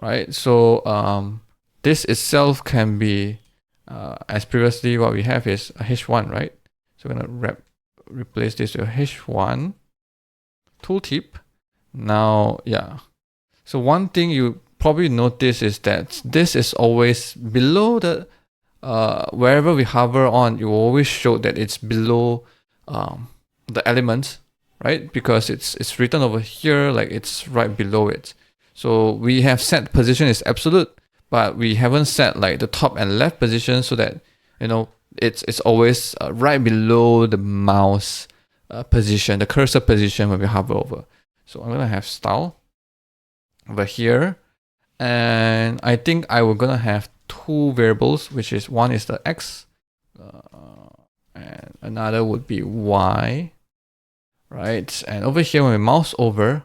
right? So this itself can be, as previously what we have is a h1, right? So we're gonna replace this with h1 tooltip. Now, yeah. So one thing you probably notice is that this is always below the, wherever we hover on, you always show that it's below the elements, right? Because it's written over here, like it's right below it. So we have set position is absolute, but we haven't set like the top and left position so that, you know, it's always right below the mouse position, the cursor position when we hover over. So I'm gonna have style over here, and I think I will gonna have two variables, which is one is the x, and another would be y, right? And over here, when we mouse over,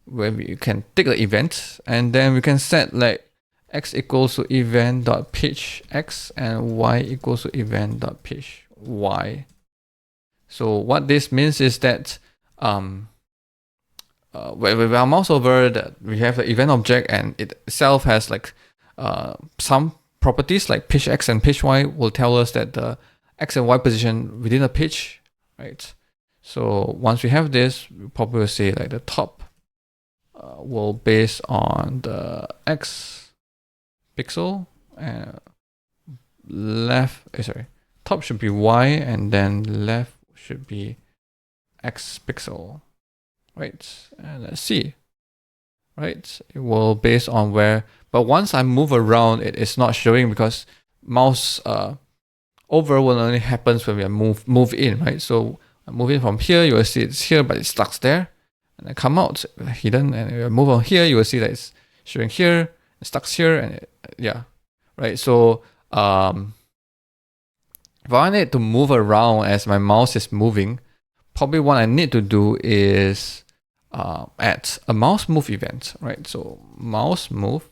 where we can take the event, and then we can set like x equals to event.pitch x and y equals to event.pitch y. So what this means is that when we mouse over, that we have the event object, and it itself has like some properties like pitch x and pitch y will tell us that the x and y position within the pitch, right? So once we have this, we probably will say like the top will base on the x pixel, and top should be y, and then left should be x pixel, right? And let's see, right? It will base on where, but once I move around, it is not showing because mouse over will only happens when we move in, right? So I move in from here, you will see it's here, but it stuck there. And I come out hidden, and I move on here, you will see that it's showing here, it stuck here, and yeah, right? So if I want it to move around as my mouse is moving, probably what I need to do is add a mouse move event, right? So mouse move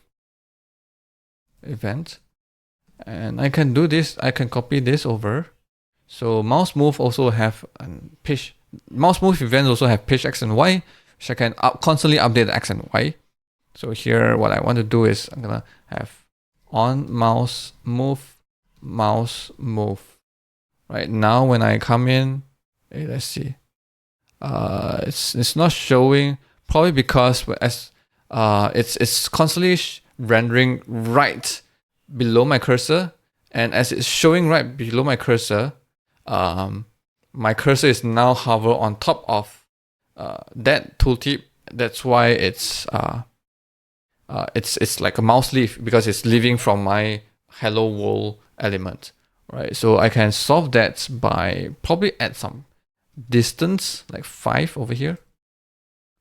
event, and I can do this. I can copy this over. So mouse move also have pitch. Mouse move event also have pitch x and y, which I can constantly update the x and y. So here, what I want to do is I'm gonna have on mouse move. Right now, when I come in, let's see. It's not showing, probably because as it's constantly rendering right below my cursor, and as it's showing right below my cursor, my cursor is now hover on top of that tooltip. That's why it's like a mouse leaf, because it's leaving from my hello world element, right? So I can solve that by probably add some distance, like 5 over here,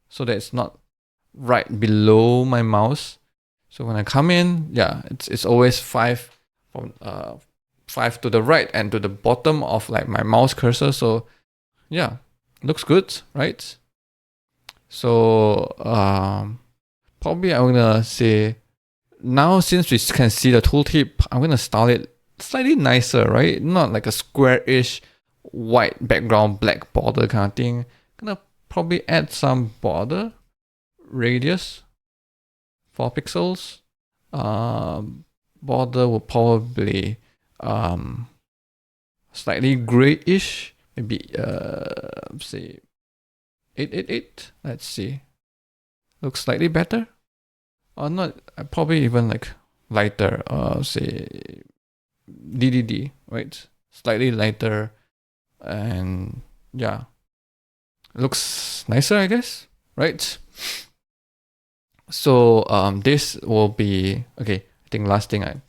so that it's not right below my mouse. So when I come in, yeah, it's always 5 from 5 to the right and to the bottom of like my mouse cursor. So yeah, looks good, right? So probably I'm gonna say, now since we can see the tooltip, I'm gonna style it slightly nicer, right? Not like a square-ish white background, black border kind of thing. Gonna probably add some border radius, 4 pixels. Border will probably slightly grayish, maybe say 888. Let's see, looks slightly better, or not? Probably even like lighter. Say DDD, right? Slightly lighter, and yeah, looks nicer, I guess, right? So this will be okay. I think last thing I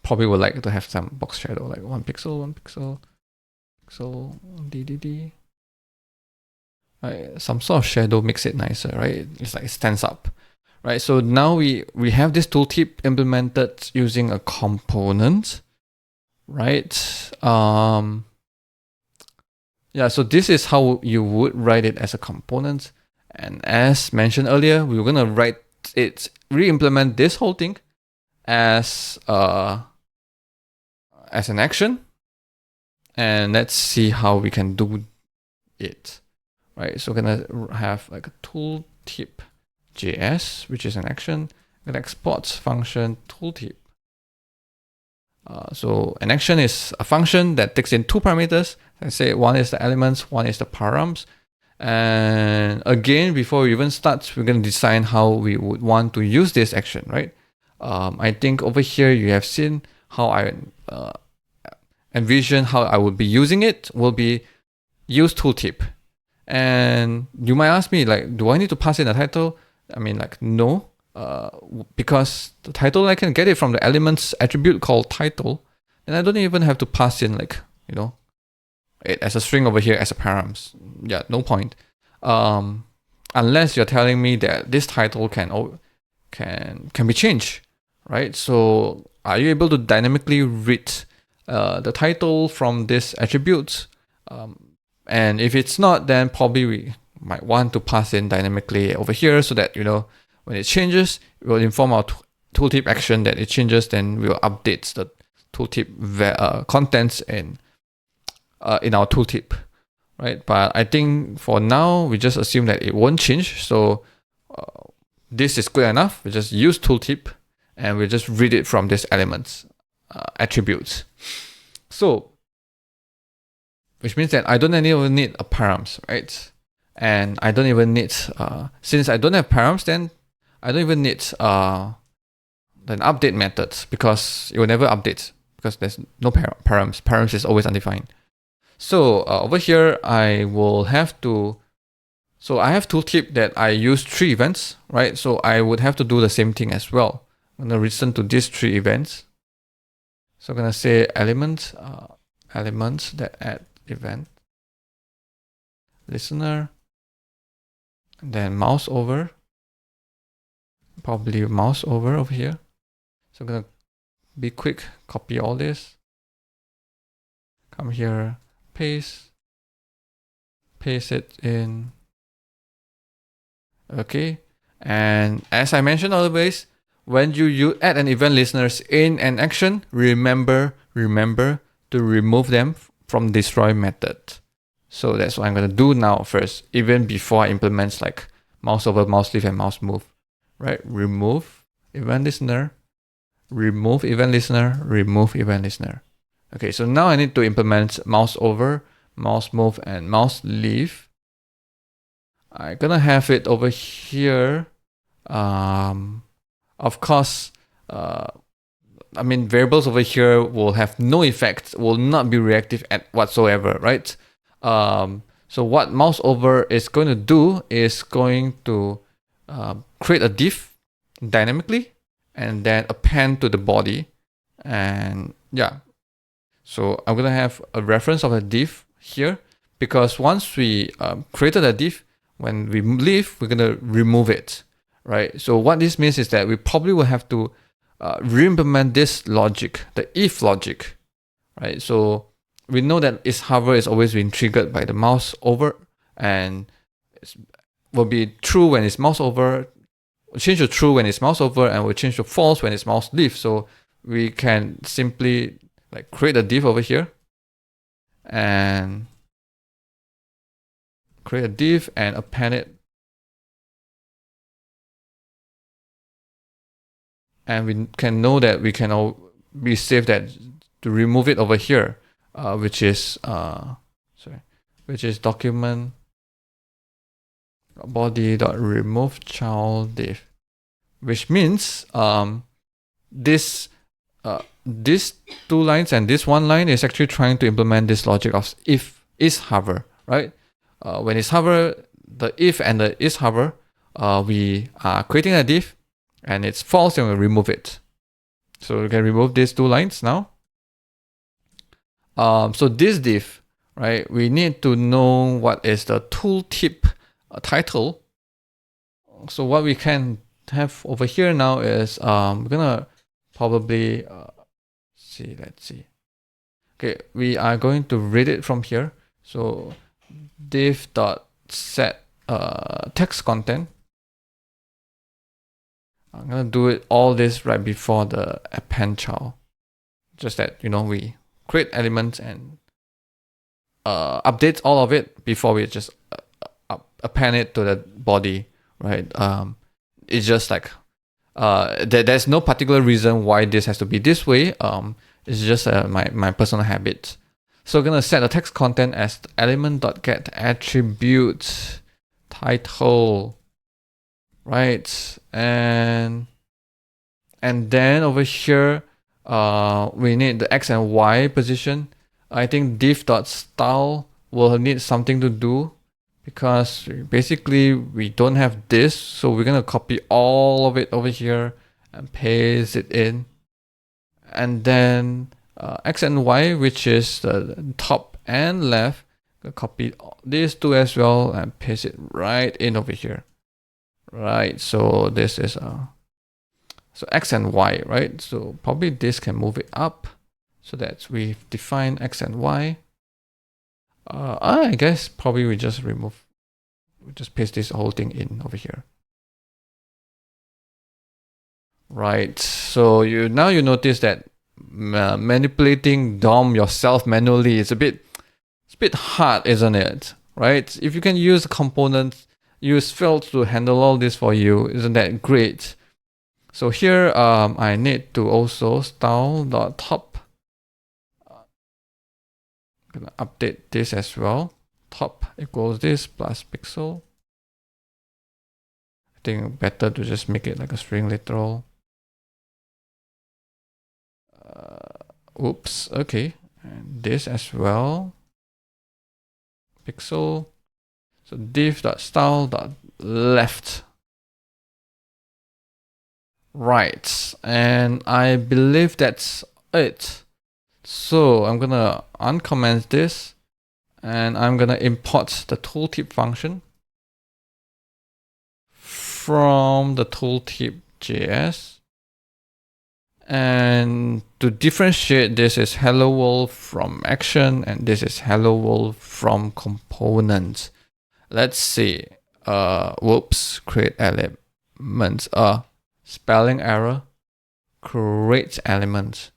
probably would like to have some box shadow, like 1 pixel, pixel, DDD. Right, some sort of shadow makes it nicer, right? It's like it stands up, right? So now we have this tooltip implemented using a component, right? Yeah, so this is how you would write it as a component. And as mentioned earlier, we were gonna write it, re-implement this whole thing as an action. And let's see how we can do it, right? So we're gonna have like a tooltip JS, which is an action. We're gonna export function tooltip. So an action is a function that takes in two parameters. Let's say one is the elements, one is the params. And again, before we even start, we're going to design how we would want to use this action, right? I think over here you have seen how I envision how I would be using it will be use tooltip. And you might ask me, like, do I need to pass in a title? I mean, like, no, because the title, I can get it from the elements attribute called title, and I don't even have to pass in, like, you know, it as a string over here as a params. Yeah, no point. Unless you're telling me that this title can be changed, right? So are you able to dynamically read the title from this attribute? And if it's not, then probably we might want to pass in dynamically over here so that, you know, when it changes, it will inform our tooltip action that it changes, then we'll update the tooltip contents in our tooltip, right? But I think for now, we just assume that it won't change. So this is good enough. We just use tooltip and we just read it from this elements attributes. So, which means that I don't even need a params, right? And I don't even need, since I don't have params, then I don't even need an update method because it will never update because there's no params. Params is always undefined. So over here, I will have to, so I have tooltip that I use 3 events, right? So I would have to do the same thing as well. I'm going to listen to these 3 events. So I'm going to say elements that add event, listener, and then mouse over, probably mouse over here. So I'm going to be quick, copy all this, come here, paste it in. Okay, and as I mentioned always, when you add an event listeners in an action, remember to remove them from destroy method. So that's what I'm going to do now first, even before I implement like mouse over, mouse leave, and mouse move, right? Remove event listener, remove event listener, remove event listener. Okay, so now I need to implement mouse over, mouse move, and mouse leave. I'm gonna have it over here. Of course, I mean, variables over here will have no effect, will not be reactive at whatsoever, right? So what mouse over is going to do is going to create a div dynamically and then append to the body. And yeah, so I'm going to have a reference of a div here because once we created a div, when we leave, we're going to remove it, right? So what this means is that we probably will have to re-implement this logic, the if logic, right? So we know that is hover is always being triggered by the mouse over and will be true when it's mouse over, change to true when it's mouse over, and will change to false when it's mouse leave. So we can simply like create a div over here and create a div and append it. And we can know that we can be safe that to remove it over here, which is document body.remove child div, which means these 2 lines and this 1 line is actually trying to implement this logic of if is hover, right? When it's hover, the if and the is hover, we are creating a div and it's false and we'll remove it. So we can remove these 2 lines now. So this div, right, we need to know what is the tooltip title. So what we can have over here now is we're gonna probably let's see. Okay, we are going to read it from here. So div.set text content. I'm gonna do it all this right before the append child. Just that, you know, we create elements and update all of it before we just append it to the body, right? It's just like there's no particular reason why this has to be this way. It's just my personal habit. So we're gonna set the text content as element.get attribute title, right? And then over here, we need the X and Y position. I think div.style will need something to do because basically we don't have this. So we're going to copy all of it over here and paste it in. And then X and Y, which is the top and left, copy these two as well and paste it right in over here. Right, so this is so X and Y, right? So probably this can move it up so that we've defined X and Y. I guess probably we just paste this whole thing in over here. Right, so now you notice that manipulating DOM yourself manually is a bit hard, isn't it? Right? If you can use components, use Svelte to handle all this for you, isn't that great? So here, I need to also style.top. I'm gonna update this as well. Top equals this plus pixel. I think better to just make it like a string literal. Oops, okay. And this as well. Pixel. So div.style.left. Right, and I believe that's it. So I'm gonna uncomment this and I'm gonna import the tooltip function from the tooltip.js. And to differentiate, this is hello world from action and this is hello world from components. Let's see. Whoops, create elements. Spelling error. Create elements.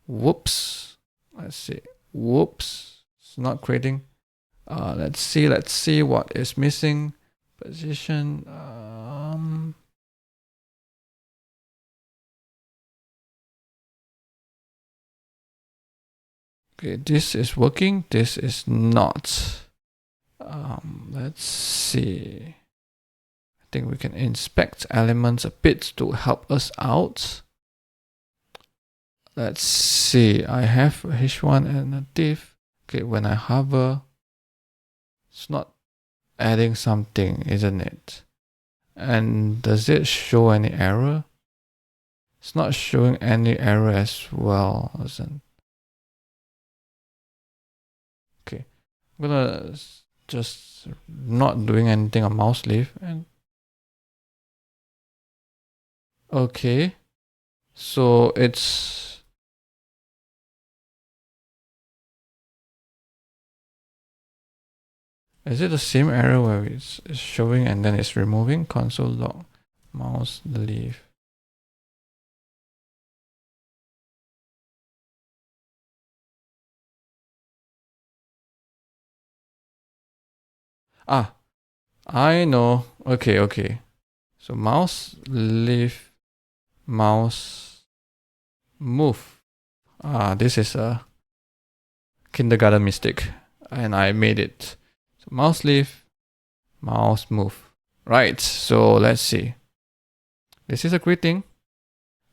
Whoops. Let's see. Whoops. It's not creating. Let's see what is missing. Position. Okay, this is working. This is not. Let's see. I think we can inspect elements a bit to help us out. Let's see. I have a h1 and a div. Okay, when I hover, it's not adding something, isn't it? And does it show any error? It's not showing any error as well, isn't? Okay, I'm gonna just not doing anything on mouse leave and okay, so is it the same error where it's showing and then it's removing? Console log mouse leave. I know. Okay. So mouse leave, mouse move. This is a kindergarten mistake and I made it. So mouse leave, mouse move. Right, so let's see. This is a greeting.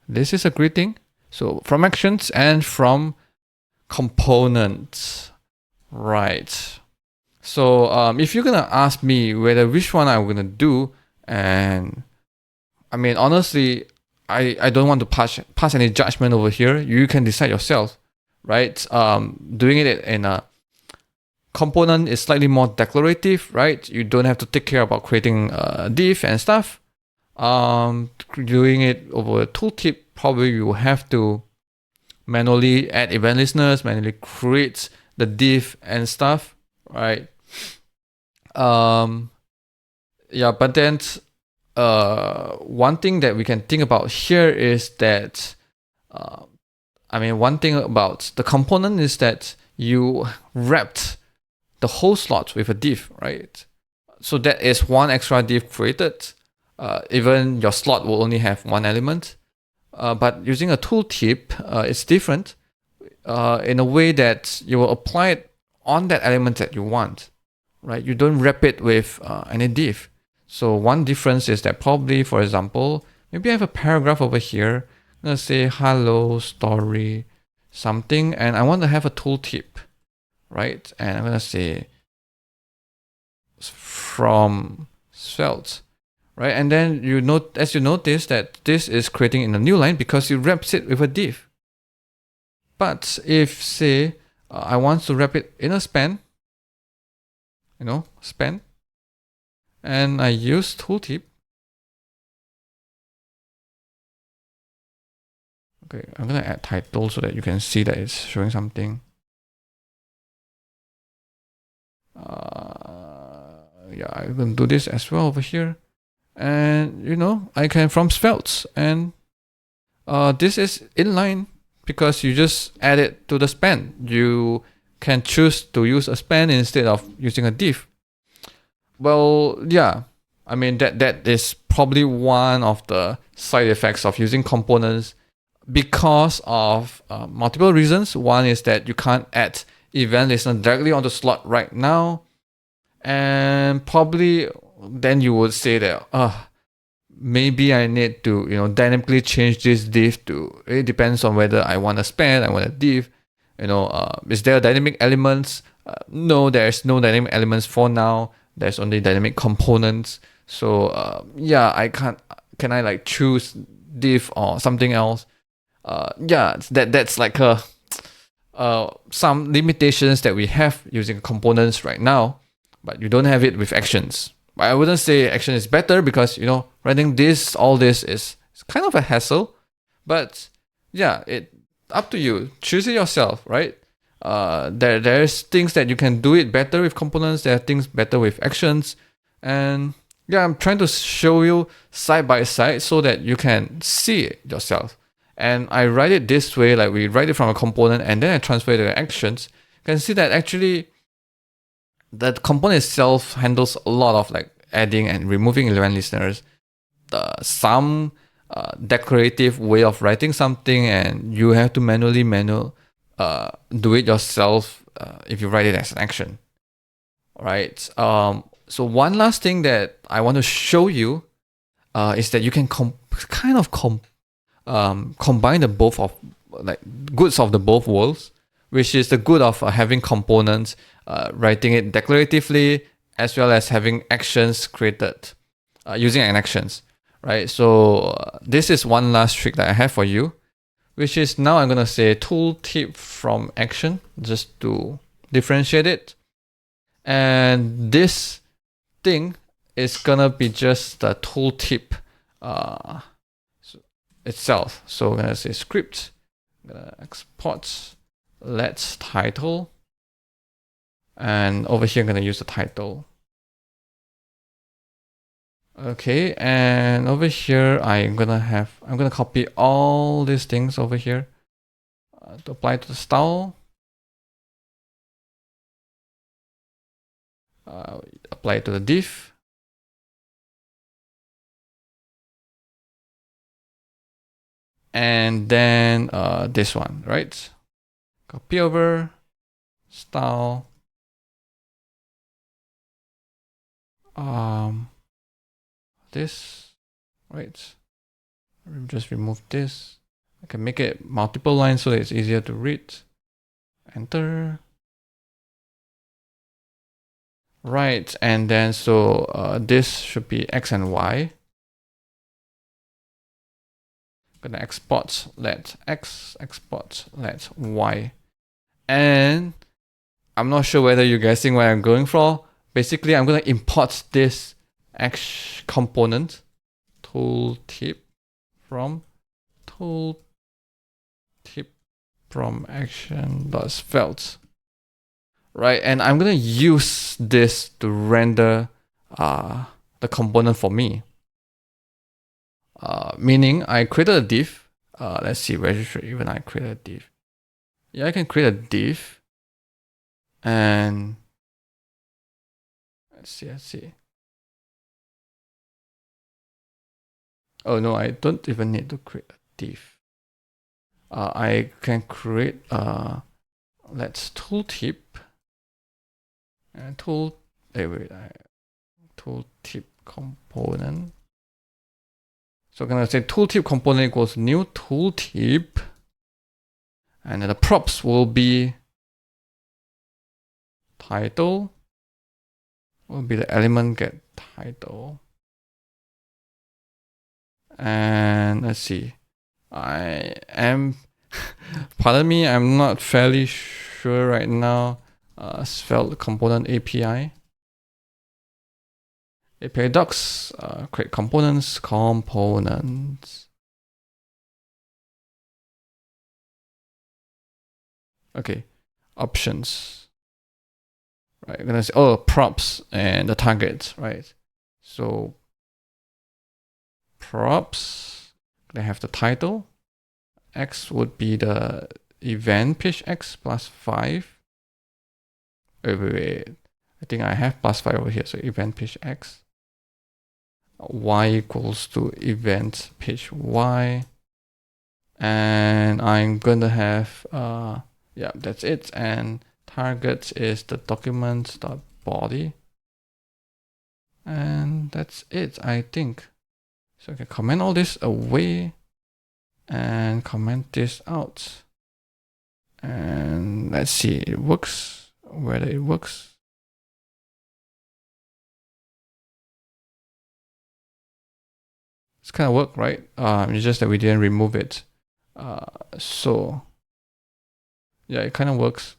This is a greeting. So from actions and from components. Right. So if you're gonna ask me whether which one I'm gonna do, and I mean honestly, I don't want to pass any judgment over here. You can decide yourself, right? Doing it in a component is slightly more declarative, right? You don't have to take care about creating a div and stuff. Doing it over a tooltip, probably you will have to manually add event listeners, manually create the div and stuff, right? Yeah, but then one thing that we can think about here is that one thing about the component is that you wrapped the whole slot with a div, right? So that is one extra div created. Even your slot will only have one element. But using a tooltip, it's different in a way that you will apply it on that element that you want, right? You don't wrap it with any div. So one difference is that probably, for example, maybe I have a paragraph over here. I'm gonna say hello story something, and I want to have a tooltip, right? And I'm gonna say from Svelte, right? And then as you notice that this is creating in a new line because you wraps it with a div. But if say I want to wrap it in a span, span, and I use tooltip. Okay, I'm gonna add title so that you can see that it's showing something. Yeah, I'm gonna do this as well over here. And I can from Svelte, and this is inline because you just add it to the span. You can choose to use a span instead of using a div. Well, yeah, I mean that is probably one of the side effects of using components because of multiple reasons. One is that you can't add event listener directly on the slot right now, and probably then you would say that maybe I need to dynamically change this div to. It depends on whether I want a span, I want a div. Is there dynamic elements? No, there's no dynamic elements for now. There's only dynamic components. So yeah, I can't. Can I like choose div or something else? Yeah, that's like some limitations that we have using components right now, but you don't have it with actions. I wouldn't say action is better because writing all this is kind of a hassle, but yeah, it up to you. Choose it yourself, right? There's things that you can do it better with components. There are things better with actions, and yeah, I'm trying to show you side by side so that you can see it yourself. And I write it this way, like we write it from a component and then I transfer it to actions. You can see that actually the component itself handles a lot of like adding and removing event listeners. Some decorative way of writing something, and you have to manually do it yourself if you write it as an action. Right. So one last thing that I want to show you is that you can combine the both of like goods of the both worlds, which is the good of having components, writing it declaratively, as well as having actions created using actions, right? So this is one last trick that I have for you, which is now I'm gonna say tooltip from action just to differentiate it, and this thing is gonna be just the tooltip itself. So I'm gonna say script, I'm gonna export let's title, and over here I'm gonna use the title. Okay, and over here I'm gonna copy all these things over here to apply to the style. Apply it to the div. And then this one, right? Copy over, style. This, right? Just remove this. I can make it multiple lines so that it's easier to read. Enter. Right, and then so this should be X and Y. I'm gonna export let X, export let Y. And I'm not sure whether you're guessing what I'm going for. Basically, I'm gonna import this X component tooltip from action.svelte. Right, and I'm gonna use this to render the component for me. Meaning I created a div. Let's see, where should even I create a div? Yeah, I can create a div, and let's see. Oh no, I don't even need to create a div. I can create let's tooltip and tooltip component. So I'm gonna say tooltip component equals new tooltip, and then the props will be title, will be the element get title. And let's see, I am, pardon me, I'm not fairly sure right now. Svelte component API docs, create components. Okay, options. Right, I'm gonna say, oh, props and the target, right? So props, they have the title. X would be the event page X plus 5. Wait. I think I have plus 5 over here. So event page X. Y equals to event page Y. And I'm gonna have yeah, that's it. And target is the document.body. And that's it, I think. So I can comment all this away and comment this out. And let's see, it works, whether it works. It's kind of work, right? It's just that we didn't remove it. So yeah, it kind of works.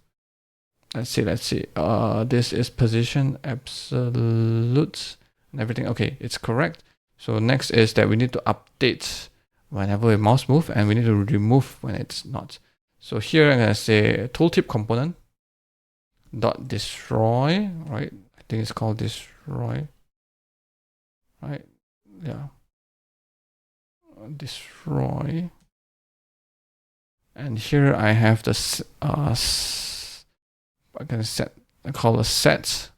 Let's see. This is position absolute and everything. Okay, it's correct. So next is that we need to update whenever we mouse move, and we need to remove when it's not. So here I'm gonna say tooltip component dot destroy, right? I think it's called destroy, right? Yeah, destroy. And here I have the I call a set.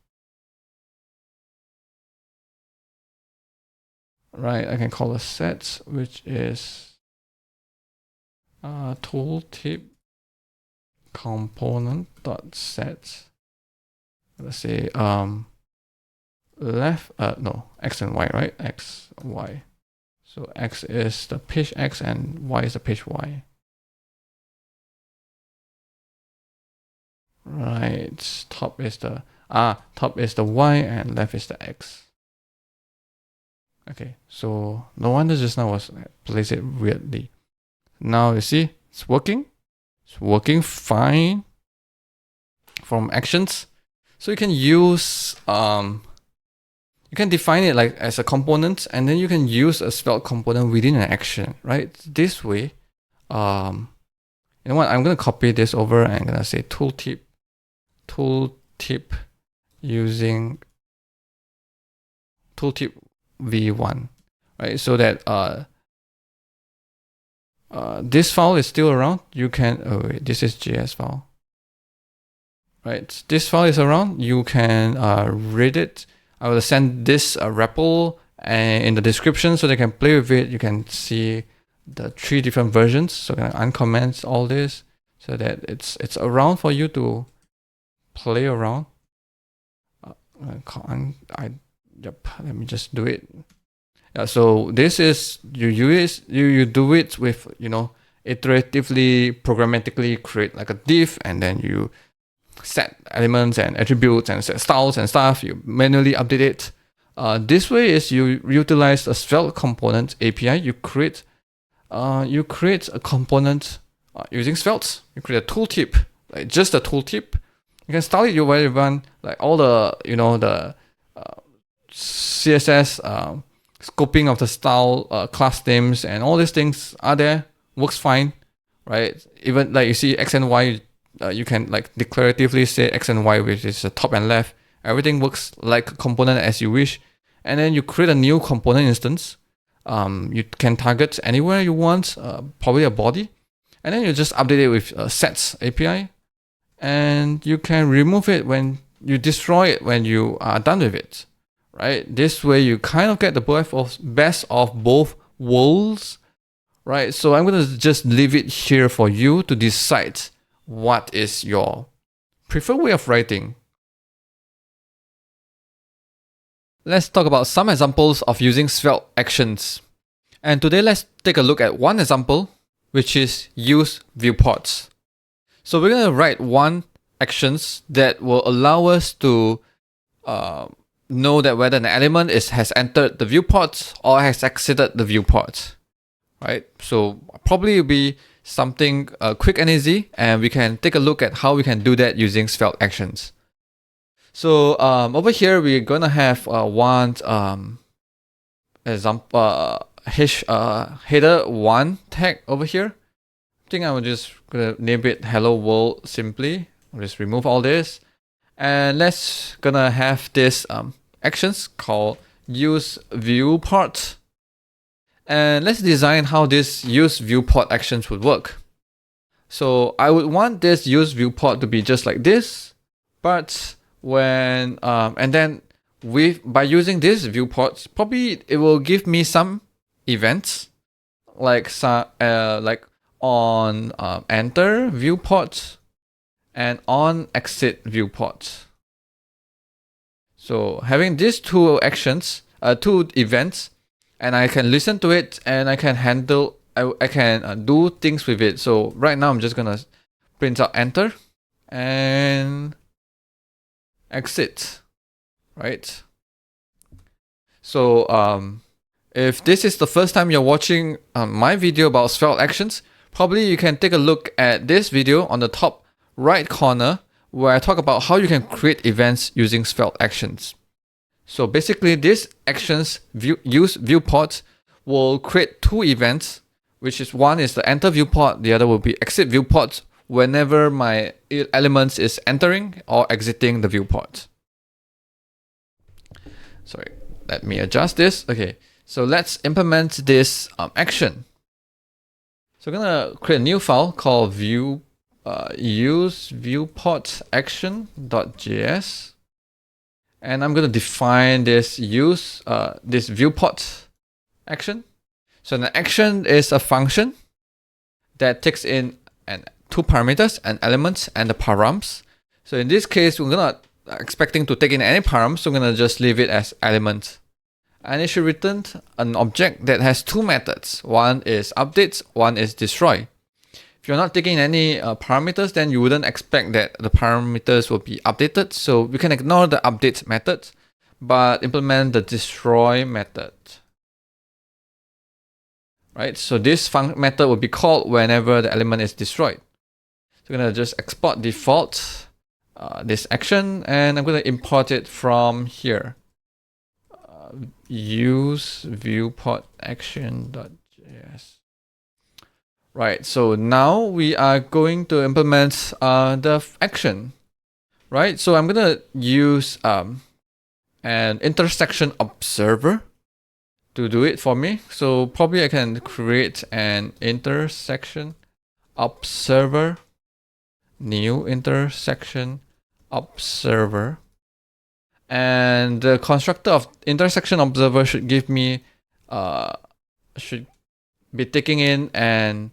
Right, I can call a set, which is tooltip component dot set. Let's say left no, X and Y, right? X, Y. So X is the page X and Y is the page Y. Right, top is the Y and left is the X. Okay, so no wonder just now was placed it weirdly. Now you see it's working. It's working fine from actions. So you can use you can define it like as a component, and then you can use a Svelte component within an action, right? This way, you know what? I'm gonna copy this over and I'm gonna say tooltip using tooltip v1, right? So that this file is still around. You can, oh wait, this is JS file, right? This file is around. You can read it. I will send this REPL in the description so they can play with it. You can see the 3 different versions. So I'm gonna uncomment all this so that it's around for you to play around. Yep, let me just do it. So this is you do it with, you know, iteratively, programmatically create like a div, and then you set elements and attributes and set styles and stuff. You manually update it. This way is you utilize a Svelte component API. You create a component using Svelte. You create a tooltip, like just a tooltip. You can style it wherever you want, like all the, you know, the CSS scoping of the style, class names, and all these things are there. Works fine, right? Even like you see X and Y, you can like declaratively say X and Y, which is the top and left. Everything works like a component as you wish. And then you create a new component instance. You can target anywhere you want, probably a body. And then you just update it with sets API. And you can remove it when you destroy it when you are done with it, right? This way you kind of get the best of both worlds, right? So I'm going to just leave it here for you to decide what is your preferred way of writing. Let's talk about some examples of using Svelte actions. And today let's take a look at one example, which is use viewports. So we're going to write one actions that will allow us to know that whether an element has entered the viewport or has exited the viewport, right? So probably it'll be something quick and easy, and we can take a look at how we can do that using Svelte actions. So over here, we're going to have one example, header 1 tag over here. I think I'm just going to name it hello world simply. I'll just remove all this. And let's gonna have this actions called use viewport. And let's design how this use viewport actions would work. So I would want this use viewport to be just like this, but when and then by using this viewport, probably it will give me some events like on enter viewport and on exit viewport. So having these two actions, two events, and I can listen to it and I can handle, I can do things with it. So right now I'm just gonna print out enter and exit, right? So if this is the first time you're watching my video about Svelte actions, probably you can take a look at this video on the top right corner where I talk about how you can create events using Svelte actions. So basically these actions use viewport will create two events, which is one is the enter viewport, the other will be exit viewport whenever my elements is entering or exiting the viewport. Sorry, let me adjust this. Okay, so let's implement this action. So I'm gonna create a new file called use viewport action.js, and I'm gonna define this this viewport action. So an action is a function that takes in two parameters, an element and the params. So in this case, we're not expecting to take in any params, so I'm gonna just leave it as element. And it should return an object that has two methods. One is update, one is destroy. If you're not taking any parameters, then you wouldn't expect that the parameters will be updated. So we can ignore the update method, but implement the destroy method. Right, so this method will be called whenever the element is destroyed. So I'm gonna just export default this action, and I'm gonna import it from here. Use viewport action.js. Right, so now we are going to implement the action. Right, so I'm gonna use an intersection observer to do it for me. So probably I can create an intersection observer, new intersection observer, and the constructor of intersection observer should give me should be taking in an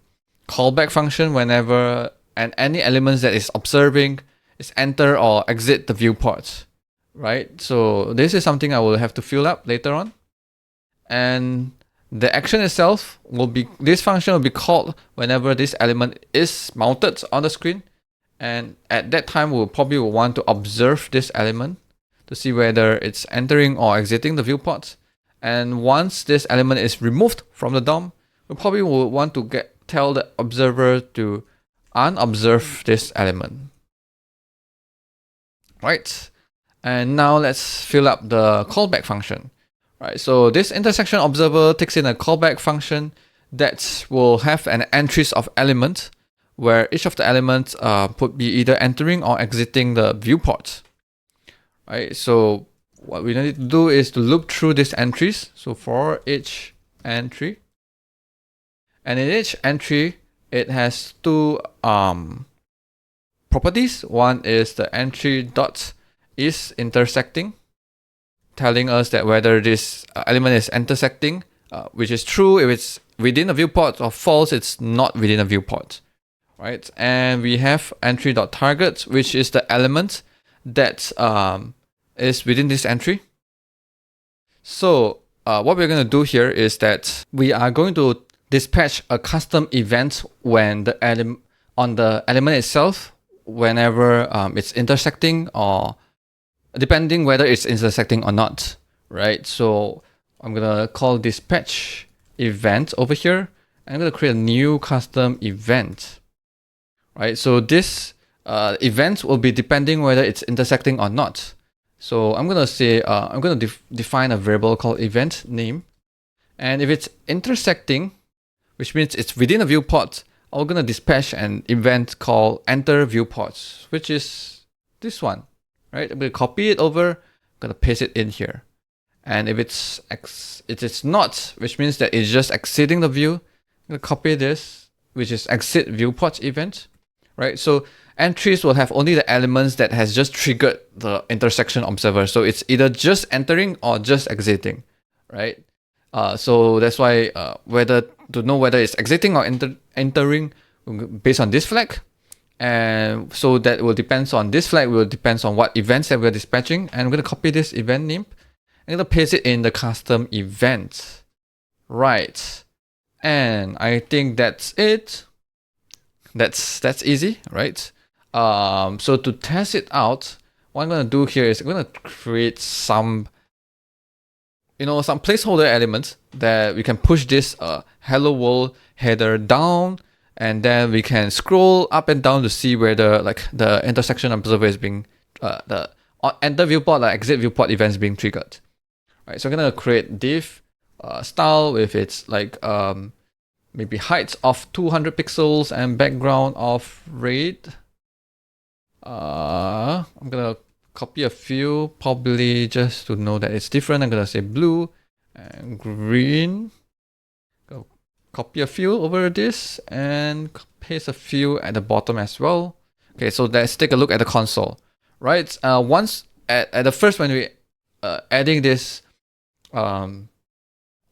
callback function whenever any elements that is observing is enter or exit the viewport, right? So this is something I will have to fill up later on. And the action itself will be, this function will be called whenever this element is mounted on the screen. And at that time, we'll probably want to observe this element to see whether it's entering or exiting the viewport. And once this element is removed from the DOM, we probably will want to tell the observer to unobserve this element. Right. And now let's fill up the callback function. Right, so this intersection observer takes in a callback function that will have an entries of element where each of the elements would be either entering or exiting the viewport. Right, so what we need to do is to loop through these entries. So for each entry, and in each entry, it has two properties. One is the entry dot is intersecting, telling us that whether this element is intersecting which is true if it's within a viewport, or false, it's not within a viewport, right? And we have entry.target, which is the element that is within this entry. So what we're going to do here is that we are going to dispatch a custom event when the on the element itself, whenever it's intersecting, or depending whether it's intersecting or not, right? So I'm gonna call dispatch event over here. I'm gonna create a new custom event, right? So this event will be depending whether it's intersecting or not. So I'm gonna say I'm gonna define a variable called event name, and if it's intersecting, which means it's within a viewport, I'm gonna dispatch an event called enter viewports, which is this one, right? I'm gonna copy it over, I'm gonna paste it in here. And if it's not, which means that it's just exiting the view, I'm gonna copy this, which is exit viewport event, right? So entries will have only the elements that has just triggered the intersection observer. So it's either just entering or just exiting, right? So that's why whether to know whether it's exiting or entering based on this flag. And so that will depend on this flag, will depend on what events that we're dispatching. And I'm going to copy this event name. I'm going to paste it in the custom event. Right. And I think that's it. That's easy, right? So to test it out, what I'm going to do here is I'm going to create some placeholder elements that we can push this hello world header down, and then we can scroll up and down to see where the intersection observer is being the enter viewport, exit viewport event is being triggered. Right, so I'm gonna create div style with its maybe height of 200 pixels and background of red. I'm gonna copy a few, probably just to know that it's different. I'm gonna say blue and green. Go copy a few over this and paste a few at the bottom as well. Okay, so let's take a look at the console. Right, once at the first, when we adding this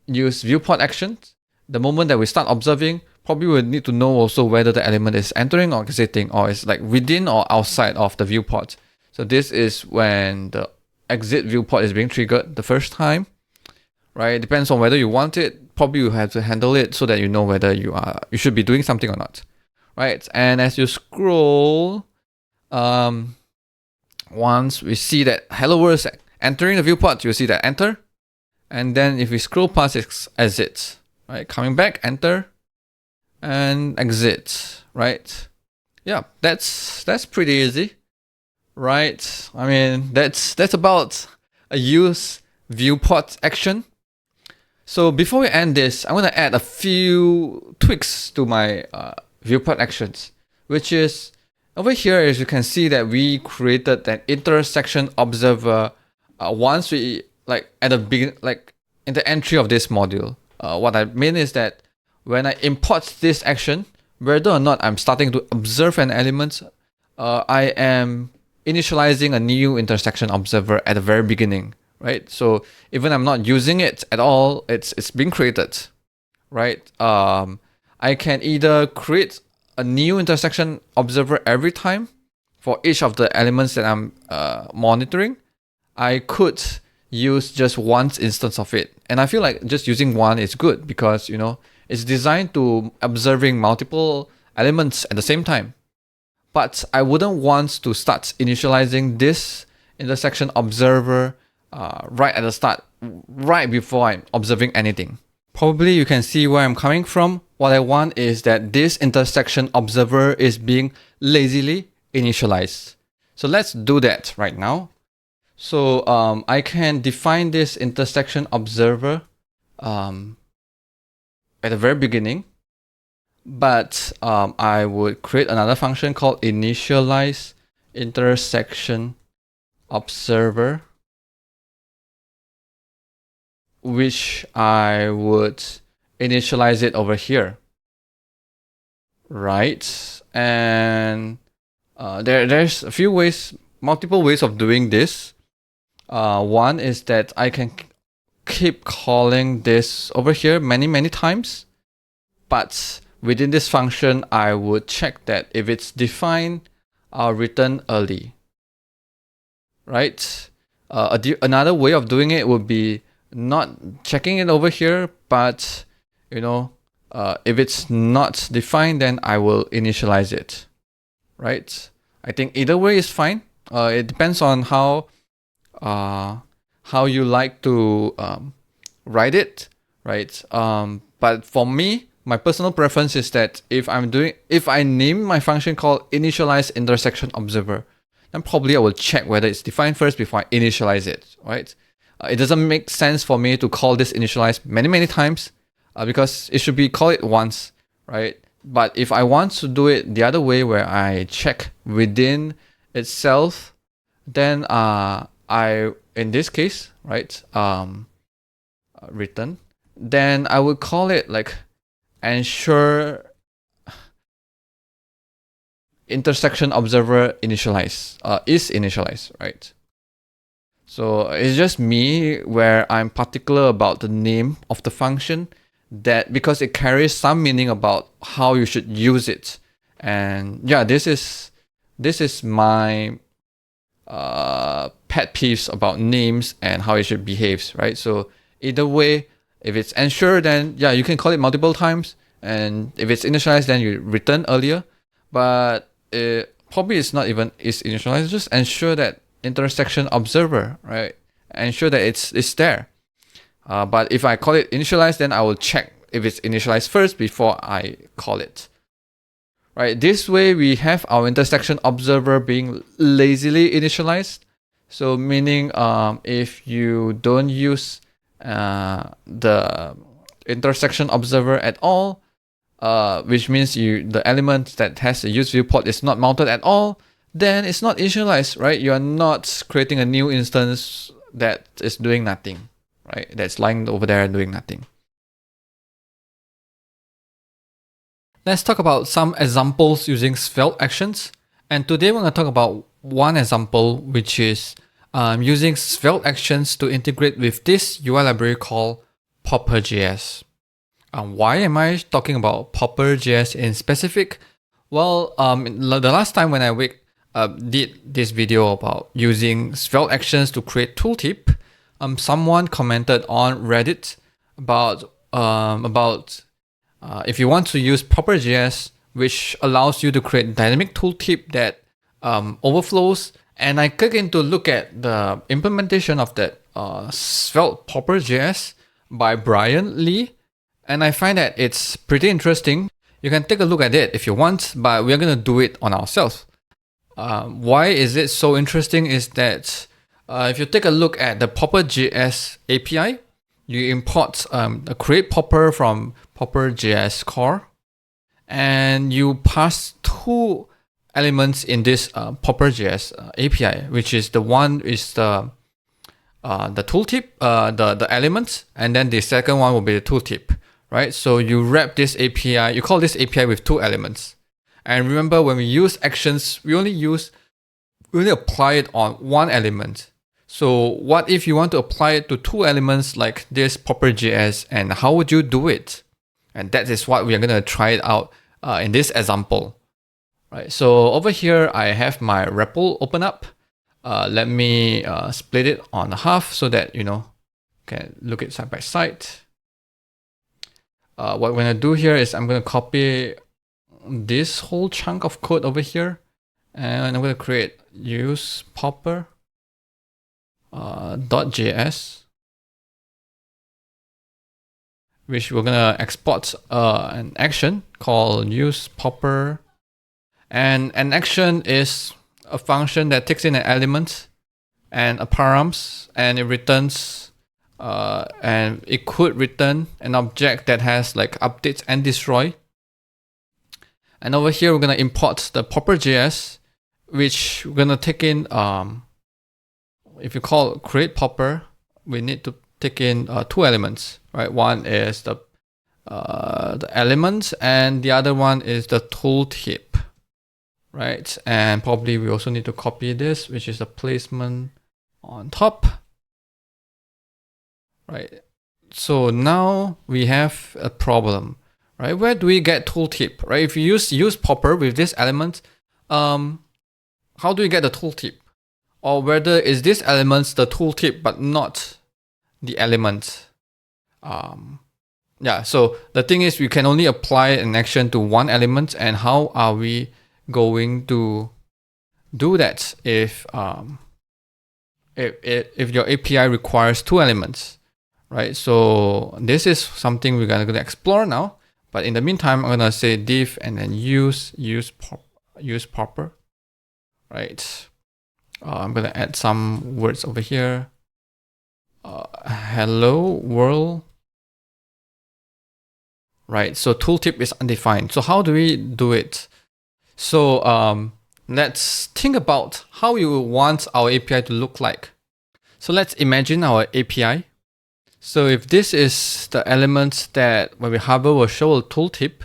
use viewport actions, the moment that we start observing, probably we'll need to know also whether the element is entering or exiting, or is like within or outside of the viewport. So this is when the exit viewport is being triggered the first time, right? It depends on whether you want it. Probably you have to handle it so that you know whether you should be doing something or not, right? And as you scroll, once we see that hello world is entering the viewport, you'll see that enter. And then if we scroll past, it's exit, right? Coming back, enter, and exit, right? Yeah, that's pretty easy, right? I mean, that's about a use viewport action. So before we end this, I'm going to add a few tweaks to my viewport actions, which is over here. As you can see that we created an intersection observer once we at the beginning, in the entry of this module. What I mean is that when I import this action, whether or not I'm starting to observe an element, I am initializing a new intersection observer at the very beginning, right? So even I'm not using it at all, it's being created, right? I can either create a new intersection observer every time for each of the elements that I'm monitoring. I could use just one instance of it, and I feel like just using one is good because it's designed to observing multiple elements at the same time. But I wouldn't want to start initializing this intersection observer right at the start, right before I'm observing anything. Probably you can see where I'm coming from. What I want is that this intersection observer is being lazily initialized. So let's do that right now. So I can define this intersection observer at the very beginning, but I would create another function called initialize intersection observer, which I would initialize it over here, right? And there's a few ways, multiple ways of doing this. One is that I can keep calling this over here many times, but within this function, I would check that if it's defined, I'll return early, right? Another way of doing it would be not checking it over here, but if it's not defined, then I will initialize it, right? I think either way is fine. It depends on how you like to write it, right? But for me, my personal preference is that if I name my function called initialize intersection observer, then probably I will check whether it's defined first before I initialize it, right? It doesn't make sense for me to call this initialize many times because it should be called it once, right? But if I want to do it the other way where I check within itself, then in this case, right, return, then I would call it like ensure intersection observer is initialized, right? So it's just me where I'm particular about the name of the function, that because it carries some meaning about how you should use it. And yeah, this is my pet peeves about names and how it should behave, right? So either way, if it's ensure, then yeah, you can call it multiple times, and if it's initialized, then you return earlier. But probably it's not even is initialized. Just ensure that intersection observer, right? Ensure that it's there. But if I call it initialized, then I will check if it's initialized first before I call it. Right, this way we have our intersection observer being lazily initialized. So meaning if you don't use the intersection observer at all, which means the element that has a use viewport is not mounted at all, then it's not initialized, right? You are not creating a new instance that is doing nothing, right? That's lying over there and doing nothing. Let's talk about some examples using Svelte actions. And today we're going to talk about one example, which is using Svelte actions to integrate with this UI library called Popper.js. Why am I talking about Popper.js in specific? Well, the last time when I did this video about using Svelte actions to create tooltip, someone commented on Reddit about if you want to use Popper.js, which allows you to create dynamic tooltip that overflows, and I click into look at the implementation of that Svelte Popper.js by Brian Lee, and I find that it's pretty interesting. You can take a look at it if you want, but we're going to do it on ourselves. Why is it so interesting is that if you take a look at the Popper.js API, you import a create popper from Popper.js core, and you pass two elements in this Popper.js API, which is the one is the tooltip, the elements, and then the second one will be the tooltip, right? So you wrap this API, you call this API with two elements. And remember, when we use actions, we only apply it on one element. So what if you want to apply it to two elements like this Popper.js, and how would you do it? And that is what we are going to try it out in this example. Right. So over here, I have my REPL open up. Let me split it on half so that, can look it side by side. What I'm going to do here is I'm going to copy this whole chunk of code over here, and I'm going to create use popper .js, which we're going to export an action called use popper. And an action is a function that takes in an element and a params, and it returns and it could return an object that has like updates and destroy. And over here we're going to import the Popper.js, which we're going to take in if you call create popper, we need to take in two elements, right? One is the element, and the other one is the tooltip, right? And probably we also need to copy this, which is the placement on top, right? So now we have a problem, right? Where do we get tooltip, right? If you use popper with this element, how do we get the tooltip? Or whether is this element the tooltip but not the element? Yeah, so the thing is we can only apply an action to one element, and how are we going to do that if your API requires two elements, right? So this is something we're gonna explore now. But in the meantime, I'm gonna say div and then use popper, right? I'm gonna add some words over here. Hello world, right? So tooltip is undefined. So how do we do it? So let's think about how we would want our API to look like. So let's imagine our API. So if this is the element that when we hover will show a tooltip,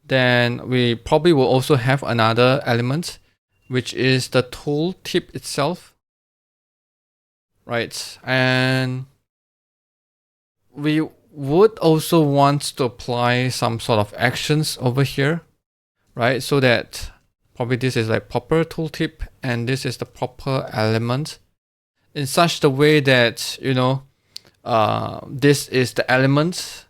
then we probably will also have another element, which is the tooltip itself, right? And we would also want to apply some sort of actions over here, right? So that probably this is like popper tooltip and this is the popper element in such the way that, you know, this is the element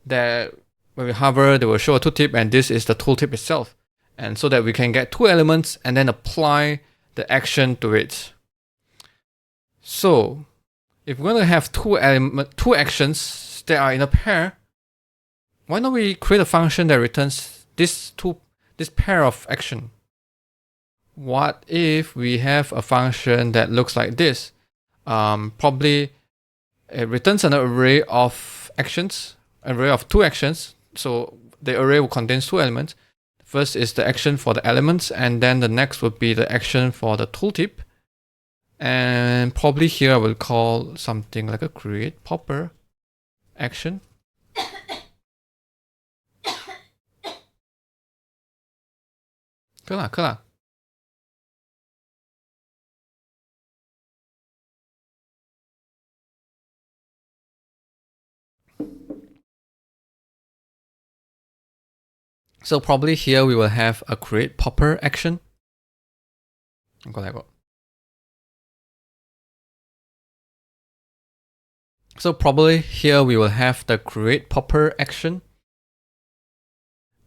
that when we hover, they will show a tooltip, and this is the tooltip itself. And so that we can get two elements and then apply the action to it. So if we're going to have two actions that are in a pair, why not we create a function that returns this pair of action? What if we have a function that looks like this? Probably it returns an array of actions, array of two actions. So the array will contain two elements. First is the action for the elements, and then the next would be the action for the tooltip. And probably here I will call something like a create popper action. Ke lah. So probably here we will have a create popper action. So probably here we will have the create popper action,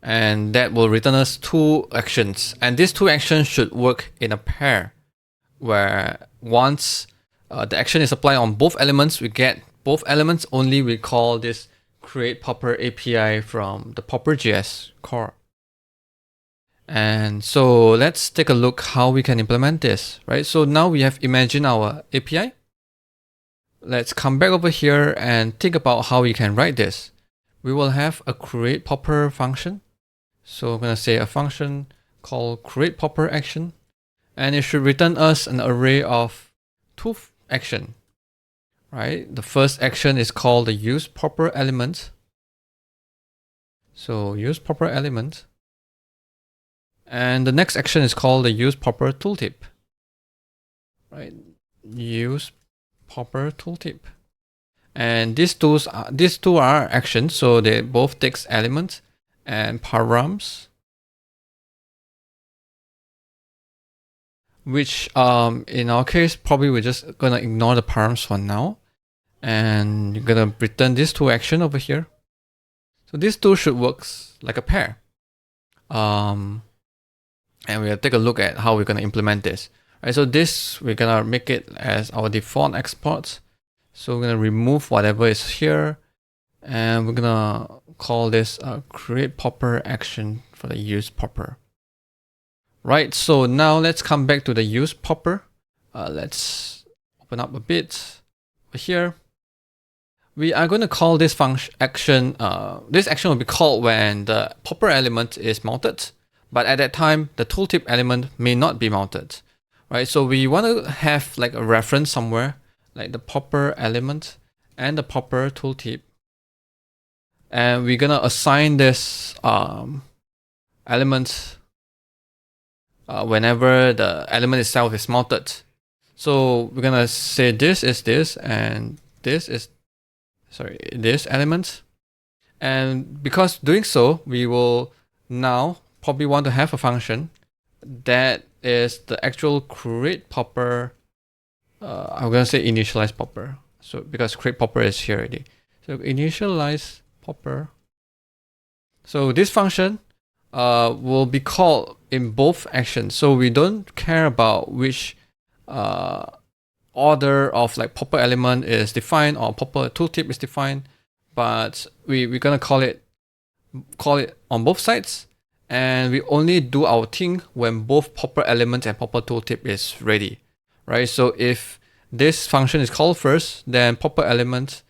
and that will return us two actions. And these two actions should work in a pair, where once the action is applied on both elements, we get both elements only. We call this create popper API from the popper.js core. And so let's take a look how we can implement this, right? So now we have imagined our API. Let's come back over here and think about how we can write this. We will have a create popper function. So I'm going to say a function called create popper action, and it should return us an array of two action, right? The first action is called the use popper element. So use popper element. And the next action is called the use popper tooltip, right? Use popper tooltip. And these two are actions, so they both takes elements and params, which in our case probably we're just gonna ignore the params for now, and you're gonna return these two action over here. So these two should work like a pair. And we'll take a look at how we're gonna implement this. Right, so this we're gonna make it as our default export. So we're gonna remove whatever is here, and we're gonna call this create popper action for the use popper. Right, so now let's come back to the use popper. Let's open up a bit over here. We are going to call this function action. This action will be called when the popper element is mounted, but at that time the tooltip element may not be mounted. Right, so we want to have like a reference somewhere, like the popper element and the popper tooltip, and we're gonna assign this element whenever the element itself is mounted. So we're gonna say this is this and this is this element. And because doing so, we will now probably want to have a function that is the actual create popper. I'm gonna say initialize popper. So because create popper is here already. So initialize popper. So this function will be called in both actions. So we don't care about which order of like popper element is defined or popper tooltip is defined, but we're gonna call it on both sides, and we only do our thing when both popper element and popper tooltip is ready, right? So if this function is called first, then popper element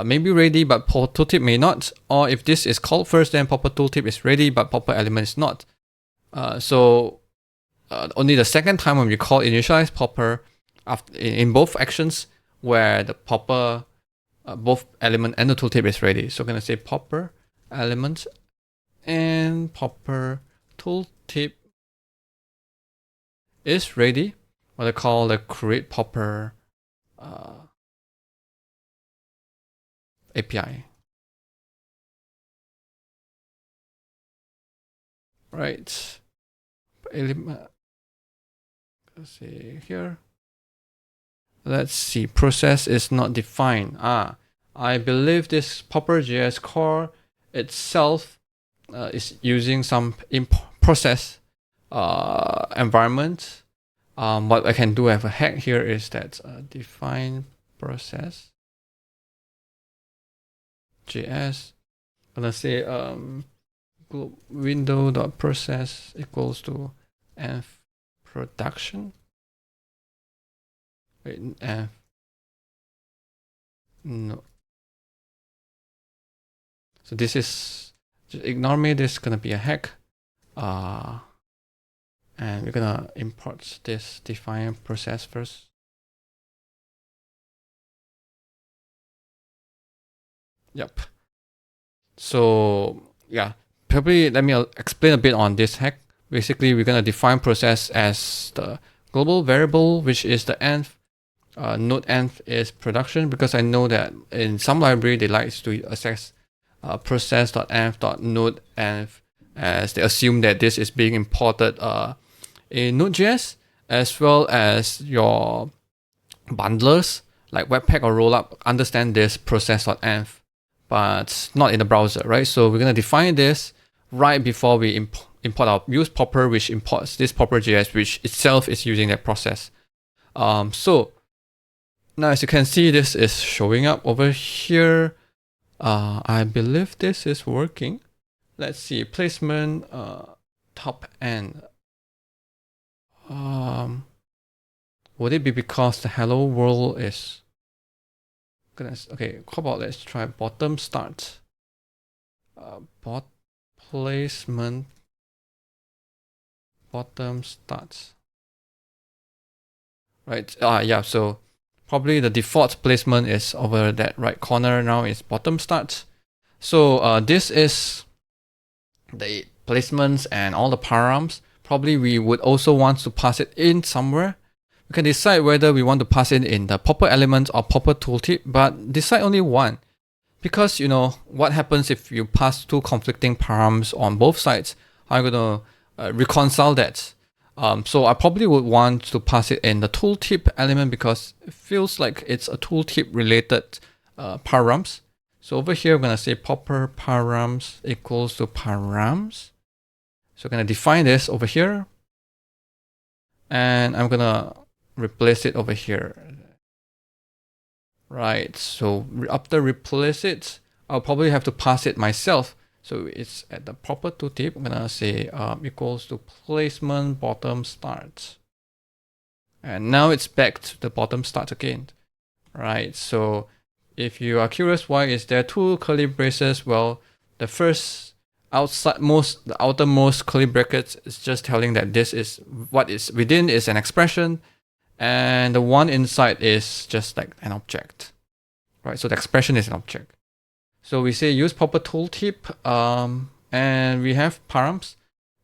may be ready, but popper tooltip may not. Or if this is called first, then popper tooltip is ready, but popper element is not. So only the second time when we call initialize popper in both actions where the popper both element and the tooltip is ready. So I'm gonna say popper element and popper tooltip is ready. What I call the create popper API. Right. Let's see here. Let's see. Process is not defined. I believe this popper.js core itself is using some process environment. What I can do, I have a hack here, is that define process JS. I'm gonna say window.process equals to env production. Wait, env. No. So this is, just ignore me, this is gonna be a hack. And we're gonna import this define process first. Yep. So yeah, probably let me explain a bit on this hack. Basically, we're gonna define process as the global variable, which is the env. Node env is production, because I know that in some library they like to access process.env.node env, as they assume that this is being imported in Node.js, as well as your bundlers like Webpack or Rollup understand this process.env, but not in the browser, right? So we're gonna define this right before we import our use popper, which imports this popper.js, which itself is using that process. So now, as you can see, this is showing up over here. I believe this is working. Let's see, placement, top end. Would it be because the hello world is okay? How about let's try bottom start. Bot placement bottom start. Right. Yeah. So probably the default placement is over that right corner. Now is bottom start. So this is the placements and all the params. Probably we would also want to pass it in somewhere. We can decide whether we want to pass it in the popper element or popper tooltip, but decide only one. Because you know what happens if you pass two conflicting params on both sides. I'm gonna reconcile that. So I probably would want to pass it in the tooltip element because it feels like it's a tooltip related params. So over here, I'm gonna say popper params equals to params. So I'm gonna define this over here, and I'm gonna replace it over here. Right. So after replace it, I'll probably have to pass it myself. So it's at the proper tooltip. I'm gonna say equals to placement bottom start, and now it's back to the bottom start again. Right. So if you are curious why is there two curly braces, well, the first the outermost curly brackets is just telling that this is what is within is an expression, and the one inside is just like an object. Right. So the expression is an object. So we say use popper tooltip, and we have params,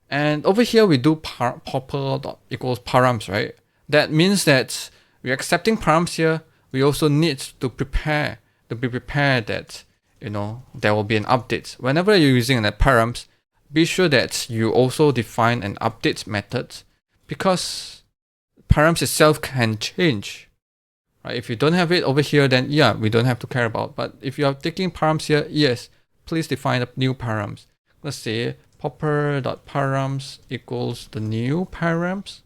and over here we do popper equals params, right? That means that we're accepting params here. We also need to prepare to be prepared that, there will be an update. Whenever you're using a params, be sure that you also define an update method, because params itself can change. Right? If you don't have it over here, then yeah, we don't have to care about. But if you are taking params here, yes, please define a new params. Let's say popper.params equals the new params.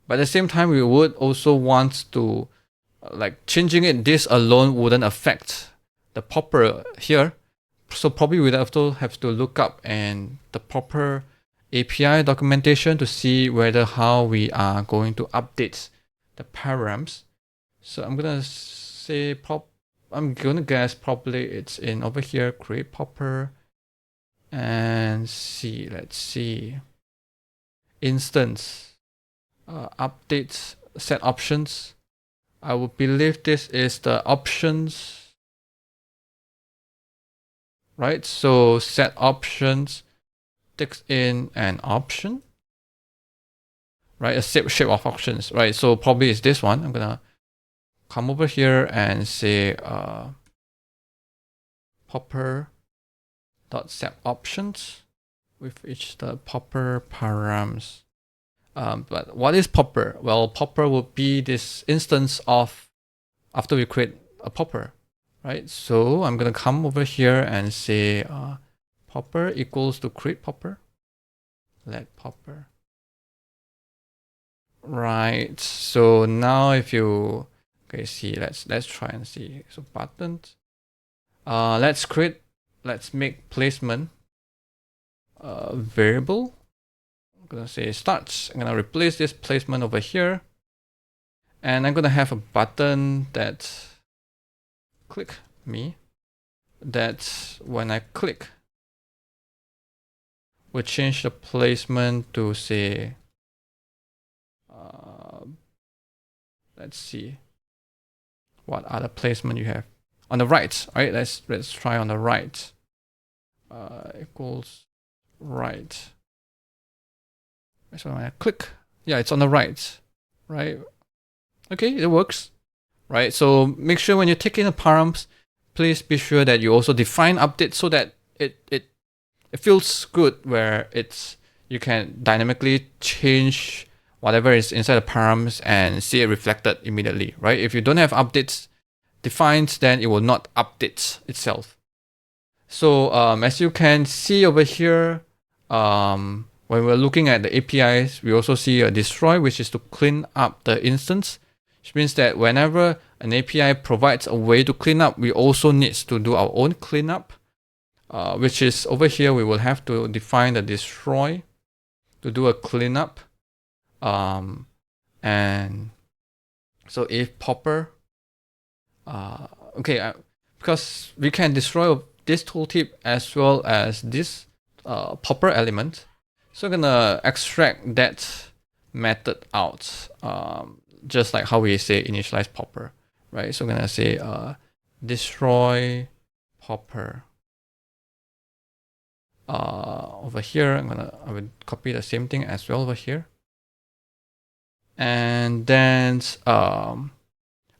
But at the same time, we would also want to, changing it, this alone wouldn't affect the popper here. So probably we'd have to look up and the proper API documentation to see how we are going to update the params. So I'm gonna say I'm gonna guess probably it's in over here, create popper, and let's see, instance, updates, set options. I would believe this is the options. Right, so set options takes in an option, right? A shape of options, right? So probably it's this one. I'm gonna come over here and say popper dot set options with each the popper params. But what is popper? Well, popper would be this instance of after we create a popper. Right, so I'm gonna come over here and say popper equals to create popper. Let popper. Right, so now if you see, let's try and see. So buttons. Let's make placement variable. I'm gonna say starts. I'm gonna replace this placement over here, and I'm gonna have a button that click me, that when I click we'll change the placement to say let's see what other placement you have on the right. Right, let's try on the right. Equals right. So when I click, yeah, it's on the right. Right, okay, it works. Right, so make sure when you take in the params, please be sure that you also define updates so that it feels good, where you can dynamically change whatever is inside the params and see it reflected immediately. Right, if you don't have updates defined, then it will not update itself. So as you can see over here, when we're looking at the APIs, we also see a destroy, which is to clean up the instance. Which means that whenever an API provides a way to clean up, we also need to do our own cleanup, which is over here. We will have to define the destroy to do a cleanup. And so if popper, because we can destroy this tooltip as well as this popper element, so I'm gonna extract that method out. Just like how we say initialize popper, right? So I'm gonna say destroy popper. Over here, I will copy the same thing as well over here. And then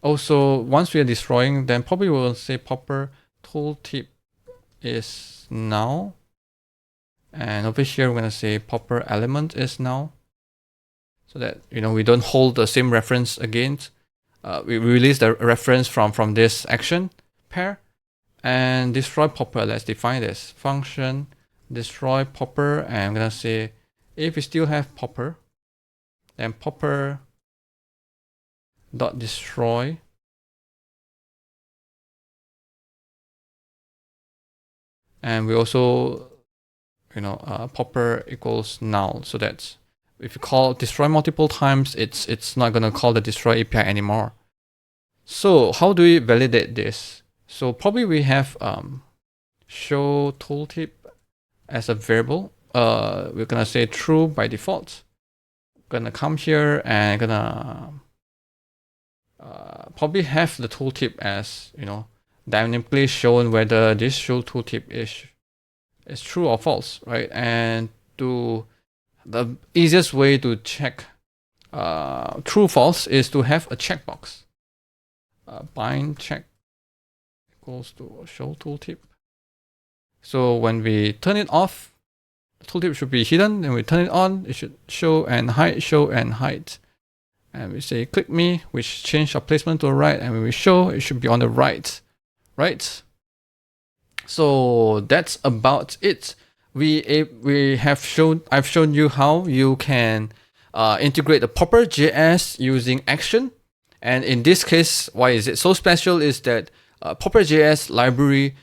also once we are destroying, then probably we'll say popper tooltip is null. And over here, we're gonna say popper element is null. So that we don't hold the same reference again. We release the reference from this action pair, and destroy popper. Let's define this function destroy popper, and I'm gonna say if we still have popper, then popper dot destroy and we also popper equals null, so that if you call destroy multiple times, it's not gonna call the destroy API anymore. So how do we validate this? So probably we have show tooltip as a variable. We're gonna say true by default. Gonna come here and gonna probably have the tooltip as dynamically shown whether this show tooltip is true or false, right? And the easiest way to check true false is to have a checkbox. Bind check equals to show tooltip. So when we turn it off, the tooltip should be hidden. Then we turn it on, it should show and hide. And we say click me, which change our placement to the right. And when we show, it should be on the right, right? So that's about it. I've shown you how you can integrate the popper.js using action. And in this case, why is it so special is that popper.js library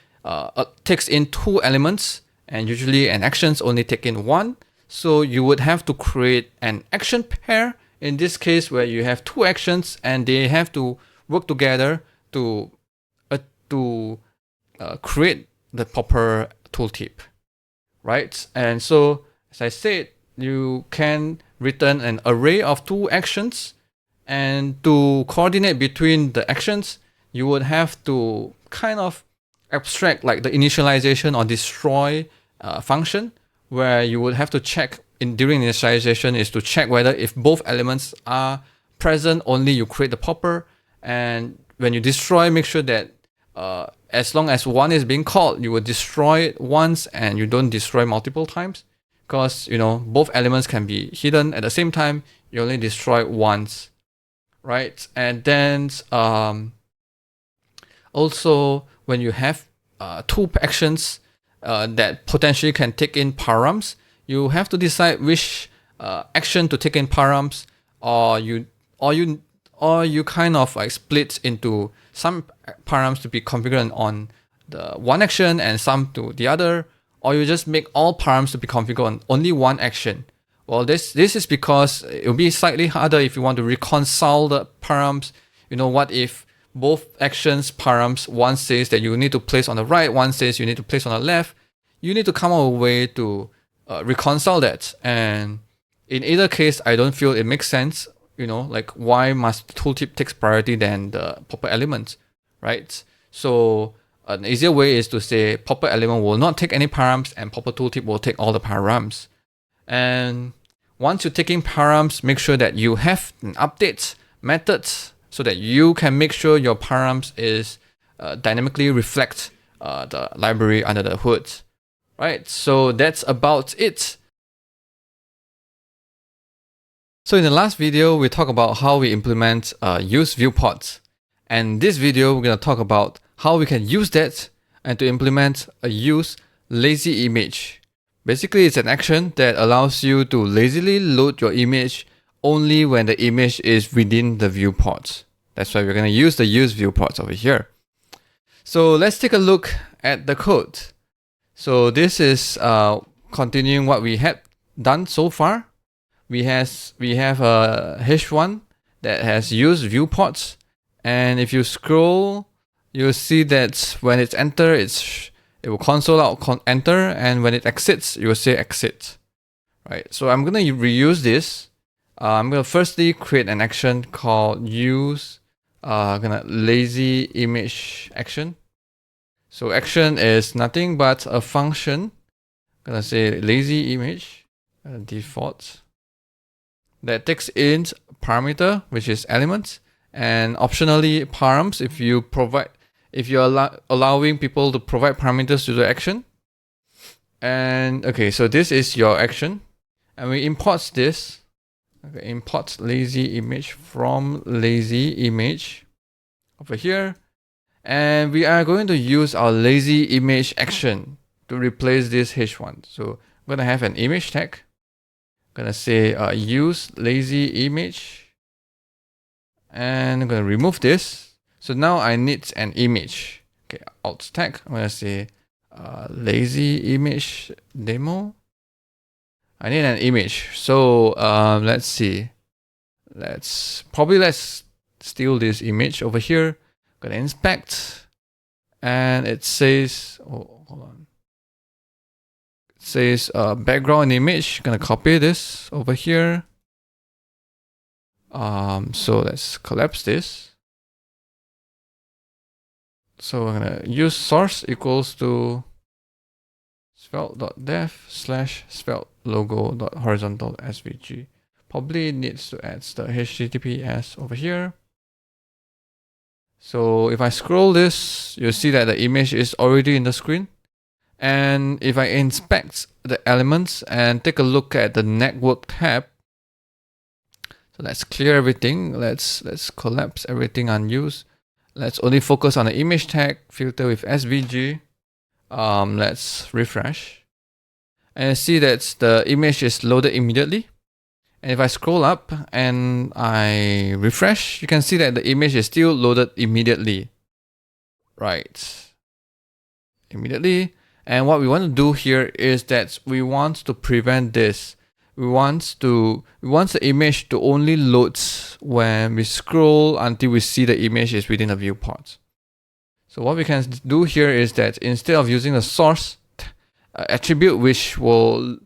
takes in 2 elements, and usually an actions only take in 1. So you would have to create an action pair in this case where you have 2 actions and they have to work together to create the popper tooltip, right? And so, as I said, you can return an array of 2 actions, and to coordinate between the actions, you would have to kind of abstract like the initialization or destroy function, where you would have to check during initialization is to check whether if both elements are present, only you create the popper, and when you destroy, make sure that as long as one is being called, you will destroy it once and you don't destroy multiple times, because both elements can be hidden at the same time. You only destroy once, right? And then also when you have 2 actions that potentially can take in params, you have to decide which action to take in params, or you kind of like split into some params to be configured on the one action and some to the other, or you just make all params to be configured on only one action. Well, this is because it will be slightly harder if you want to reconcile the params. What if both actions params, one says that you need to place on the right, one says you need to place on the left. You need to come up with a way to reconcile that. And in either case, I don't feel it makes sense. Like why must the tooltip takes priority than the popper element, right? So an easier way is to say popper element will not take any params and popper tooltip will take all the params. And once you're taking params, make sure that you have an update method so that you can make sure your params is dynamically reflect the library under the hood, right? So that's about it. So in the last video, we talked about how we implement use viewports. And this video, we're going to talk about how we can use that and to implement a use lazy image. Basically, it's an action that allows you to lazily load your image only when the image is within the viewport. That's why we're going to use the use viewports over here. So let's take a look at the code. So this is continuing what we had done so far. We have a h1 that has used viewports, and if you scroll, you'll see that when it's enter, it will console out enter, and when it exits, you will say exit. Right. So I'm gonna reuse this. I'm gonna firstly create an action called use lazy image action. So action is nothing but a function. I'm gonna say lazy image default that takes in parameter, which is elements, and optionally params if you're allowing people to provide parameters to the action. And okay, so this is your action, and we import this. Okay, import lazy image from lazy image over here, and we are going to use our lazy image action to replace this h1. So I'm gonna have an image tag. I'm gonna say use lazy image, and I'm gonna remove this. So now I need an image. Okay, alt tag. I'm gonna say lazy image demo. I need an image. So let's see. Let's steal this image over here. Gonna inspect, and it says, oh, hold on. It says background image. Gonna copy this over here. So let's collapse this. So I'm gonna use source equals to svelte.dev/svelte logo.horizontal.svg. Probably needs to add the HTTPS over here. So if I scroll this, you'll see that the image is already in the screen. And if I inspect the elements and take a look at the network tab, so let's clear everything. Let's collapse everything unused. Let's only focus on the image tag, filter with SVG. Let's refresh. And see that the image is loaded immediately. And if I scroll up and I refresh, you can see that the image is still loaded immediately. Right. Immediately. And what we want to do here is that we want to prevent this. We want the image to only load when we scroll until we see the image is within the viewport. So what we can do here is that instead of using the source attribute, which will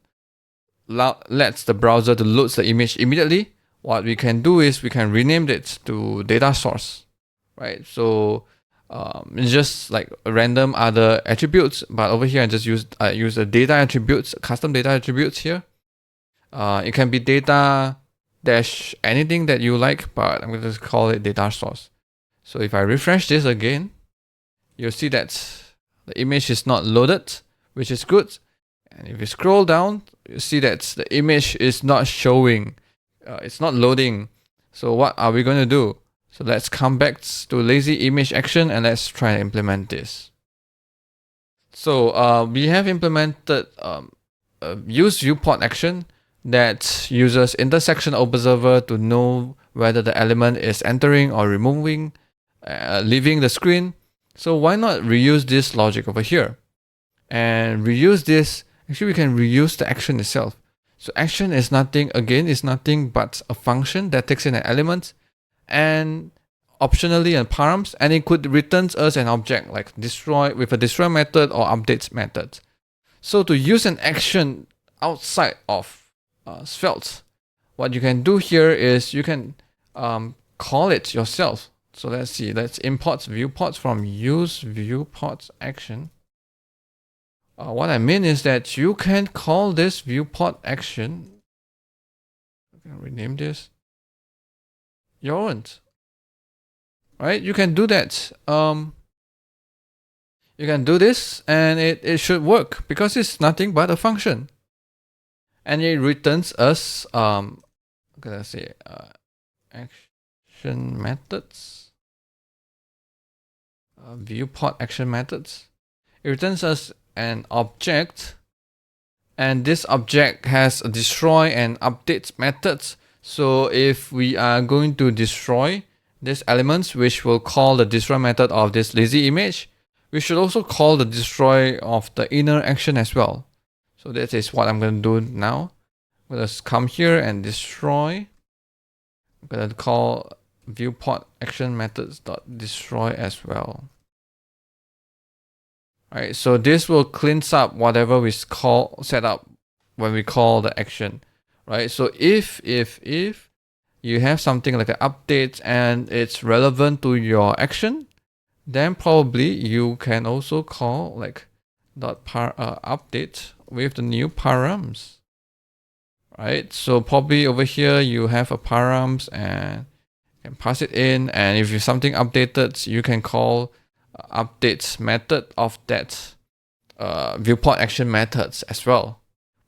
let the browser to load the image immediately, what we can do is we can rename it to data source, right? So it's just like random other attributes, but over here I just use the data attributes, custom data attributes here. It can be data dash anything that you like, but I'm going to call it data source. So if I refresh this again, you'll see that the image is not loaded, which is good. And if you scroll down, you see that the image is not showing. It's not loading. So what are we going to do? So let's come back to lazy image action and let's try and implement this. So we have implemented use viewport action that uses intersection observer to know whether the element is entering or removing, leaving the screen. So why not reuse this logic over here? And reuse this, actually we can reuse the action itself. So action is nothing but a function that takes in an element and optionally and params, and it could return us an object like destroy with a destroy method or updates method. So to use an action outside of Svelte, what you can do here is you can call it yourself. So let's see, let's import viewports from use viewports action. What I mean is that you can call this viewport action. I'm gonna rename this your own. Right? You can do that. You can do this and it should work because it's nothing but a function. And it returns us I'm gonna say action methods. Viewport action methods. It returns us an object, and this object has a destroy and updates methods. So if we are going to destroy these elements, which will call the destroy method of this lazy image, we should also call the destroy of the inner action as well. So that is what I'm going to do now. I'm going to come here and destroy. I'm going to call viewport action methods dot destroy as well. Right, so this will cleanse up whatever we set up when we call the action, right? So if you have something like an update and it's relevant to your action, then probably you can also call like update with the new params, right? So probably over here you have a params and you can pass it in, and if you something updated, you can call updates method of that viewport action methods as well.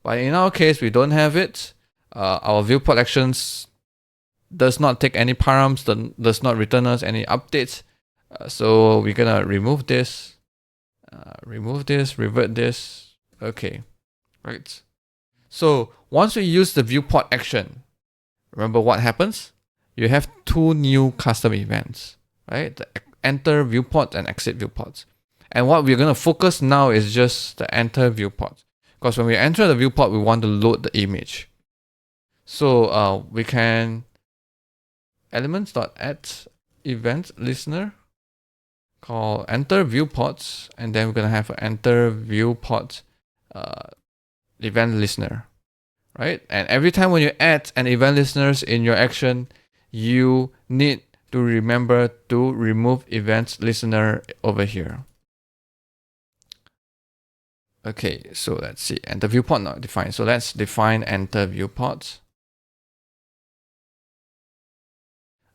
But in our case, we don't have it. Our viewport actions does not take any params, does not return us any updates. So we're gonna remove this, revert this. Okay, right. So once we use the viewport action, remember what happens? You have two new custom events, right? The enter viewport and exit viewports. And what we're going to focus now is just the enter viewport. Because when we enter the viewport, we want to load the image. So we can elements.add event listener, call enter viewports, and then we're going to have an enter viewport event listener, right? And every time when you add an event listeners in your action, you need to remember to remove events listener over here. Okay, so let's see. Enter viewport not defined. So let's define enter viewport.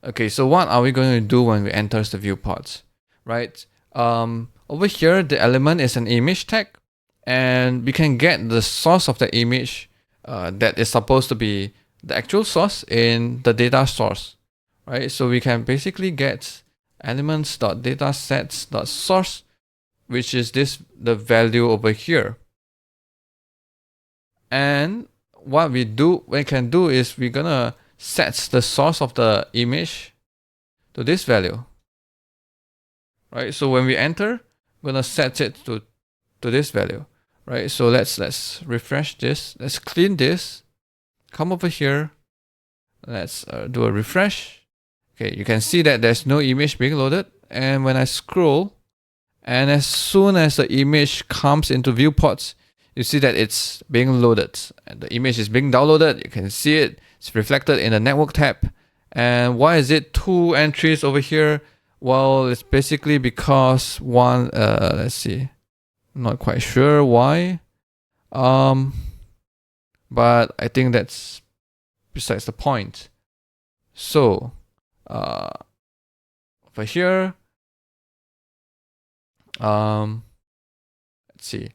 Okay, so what are we going to do when we enter the viewports, right? Over here, the element is an image tag, and we can get the source of the image that is supposed to be the actual source in the data source, right? So we can basically get elements.datasets.source, which is the value over here. And what we can do is we're gonna set the source of the image to this value, right? So when we enter, we're gonna set it to this value, right? So let's refresh this. Let's clean this. Come over here. Let's do a refresh. Okay, you can see that there's no image being loaded. And when I scroll, and as soon as the image comes into viewports, you see that it's being loaded. And the image is being downloaded. You can see it. It's reflected in the network tab. And why is it 2 entries over here? Well, it's basically because one, let's see. I'm not quite sure why. But I think that's besides the point. So, over here, let's see.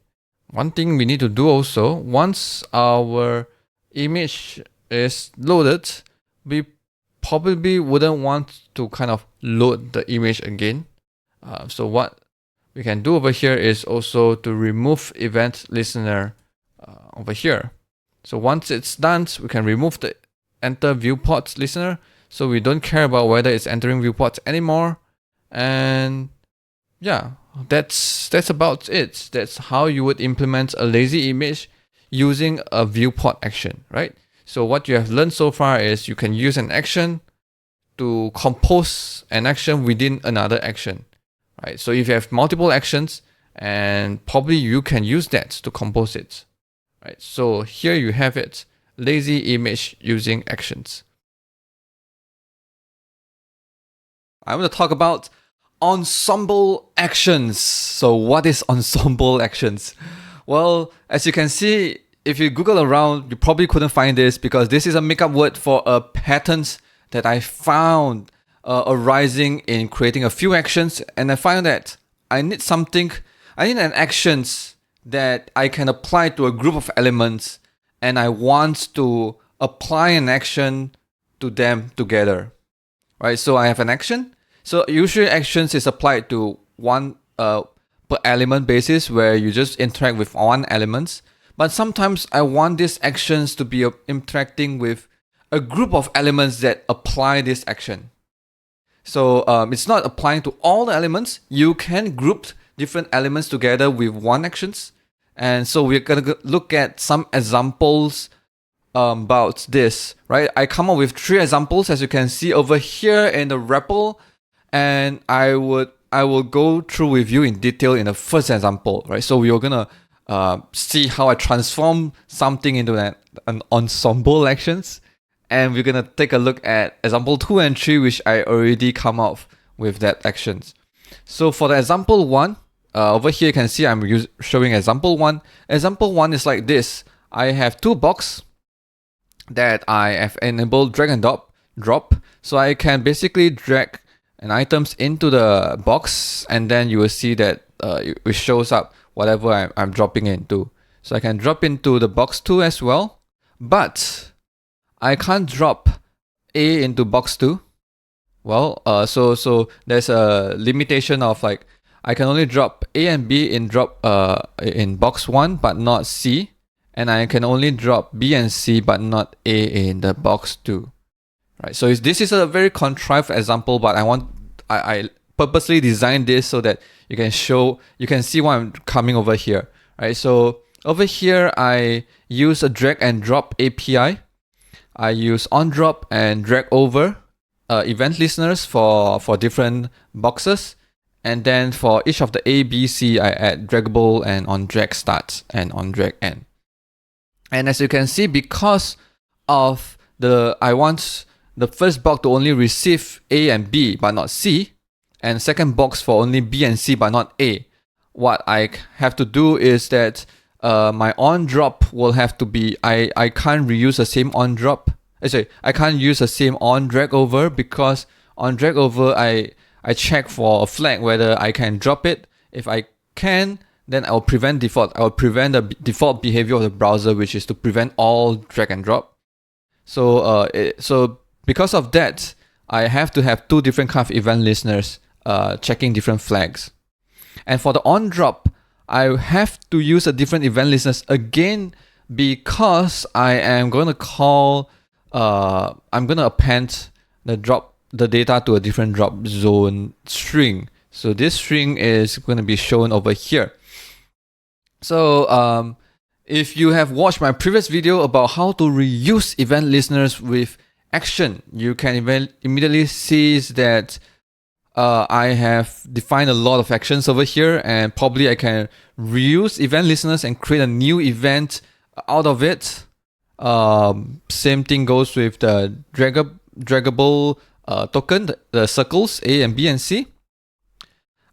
One thing we need to do also, once our image is loaded, we probably wouldn't want to kind of load the image again. So what we can do over here is also to remove event listener over here. So once it's done, we can remove the enter viewports listener. So we don't care about whether it's entering viewports anymore. And yeah, that's about it. That's how you would implement a lazy image using a viewport action, right? So what you have learned so far is you can use an action to compose an action within another action, right? So if you have multiple actions, and probably you can use that to compose it, right? So here you have it, lazy image using actions. I'm going to talk about ensemble actions. So what is ensemble actions? Well, as you can see, if you Google around, you probably couldn't find this because this is a makeup word for a patent that I found arising in creating a few actions. And I find that I need an actions that I can apply to a group of elements, and I want to apply an action to them together, right? So I have an action. So usually actions is applied to one per element basis where you just interact with one element. But sometimes I want these actions to be interacting with a group of elements that apply this action. So it's not applying to all the elements. You can group different elements together with one actions. And so we're going to look at some examples about this, right? I come up with 3 examples, as you can see over here in the REPL. And I will go through with you in detail in the first example, right? So we're gonna see how I transform something into an ensemble actions, and we're gonna take a look at example 2 and 3, which I already come up with that actions. So for the example 1, over here you can see I'm showing example 1. Example 1 is like this. I have 2 boxes that I have enabled drag and drop, so I can basically drag and items into the box, and then you will see that it shows up whatever I'm dropping into. So I can drop into the box 2 as well, but I can't drop A into box 2. Well, so there's a limitation of like I can only drop A and B in box 1, but not C, and I can only drop B and C, but not A in the box 2. Right, so this is a very contrived example, but I purposely designed this so that you can see what I'm coming over here. Right, so over here I use a drag and drop API. I use onDrop and drag over event listeners for different boxes, and then for each of the A, B, C, I add draggable and onDrag start and onDrag end. And as you can see, because of I want the first box to only receive A and B, but not C, and second box for only B and C, but not A. What I have to do is that my onDrop will have to be, I can't reuse the same onDrop. I can't use the same onDrag over because On drag over, I check for a flag whether I can drop it. If I can, then I will prevent default. I will prevent the default behavior of the browser, which is to prevent all drag and drop. So so because of that, I have to have two different kind of event listeners checking different flags. And for the on drop, I have to use a different event listeners again because I am going to call, I'm going to append the data to a different drop zone string. So this string is going to be shown over here. So if you have watched my previous video about how to reuse event listeners with action, you can immediately see that I have defined a lot of actions over here, and probably I can reuse event listeners and create a new event out of it. Same thing goes with the draggable token, the circles A and B and C.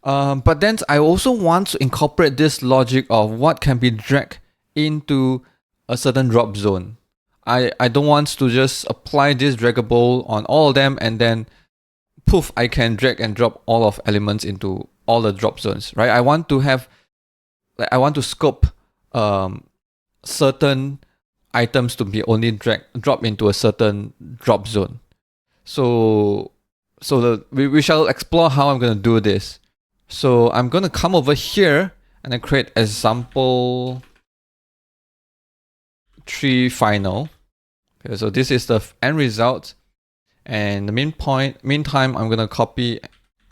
But then I also want to incorporate this logic of what can be dragged into a certain drop zone. I don't want to just apply this draggable on all of them and then poof, I can drag and drop all of elements into all the drop zones, right? I want to scope certain items to be only drop into a certain drop zone. So we shall explore how I'm going to do this. So I'm going to come over here and then create example 3 final. Okay, so this is the end result. And the meantime, I'm gonna copy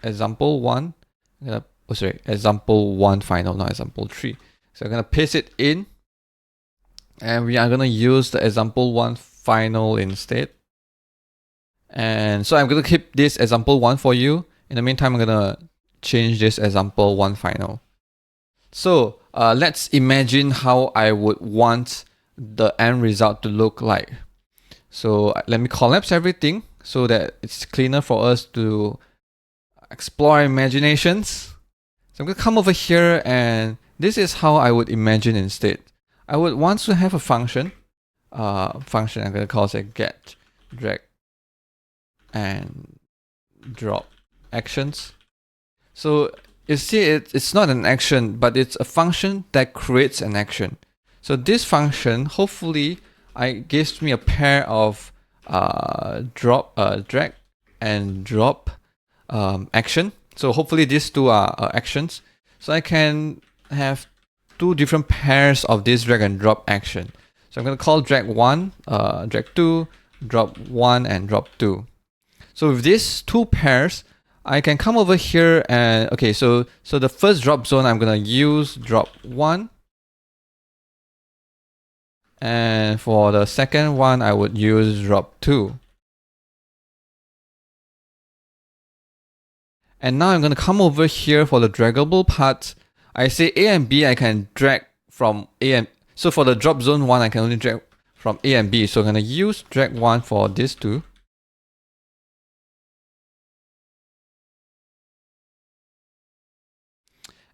example 1. Example 1 final, not example 3. So I'm gonna paste it in, and we are gonna use the example 1 final instead. And so I'm gonna keep this example 1 for you. In the meantime, I'm gonna change this example 1 final. So let's imagine how I would want the end result to look like. So let me collapse everything so that it's cleaner for us to explore our imaginations. So I'm going to come over here, and this is how I would imagine instead. I would want to have a function. I'm going to call it get, drag, and drop actions. So you see it's not an action, but it's a function that creates an action. So this function hopefully gives me a pair of drag and drop action. So hopefully these two are actions. So I can have two different pairs of this drag and drop action. So I'm going to call drag 1, drag 2, drop 1, and drop 2. So with these two pairs, I can come over here and, okay, so the first drop zone, I'm going to use drop 1. And for the second one, I would use drop 2. And now I'm going to come over here for the draggable part. I say A and B, I can drag from A and... So for the drop zone 1, I can only drag from A and B. So I'm going to use drag 1 for these two.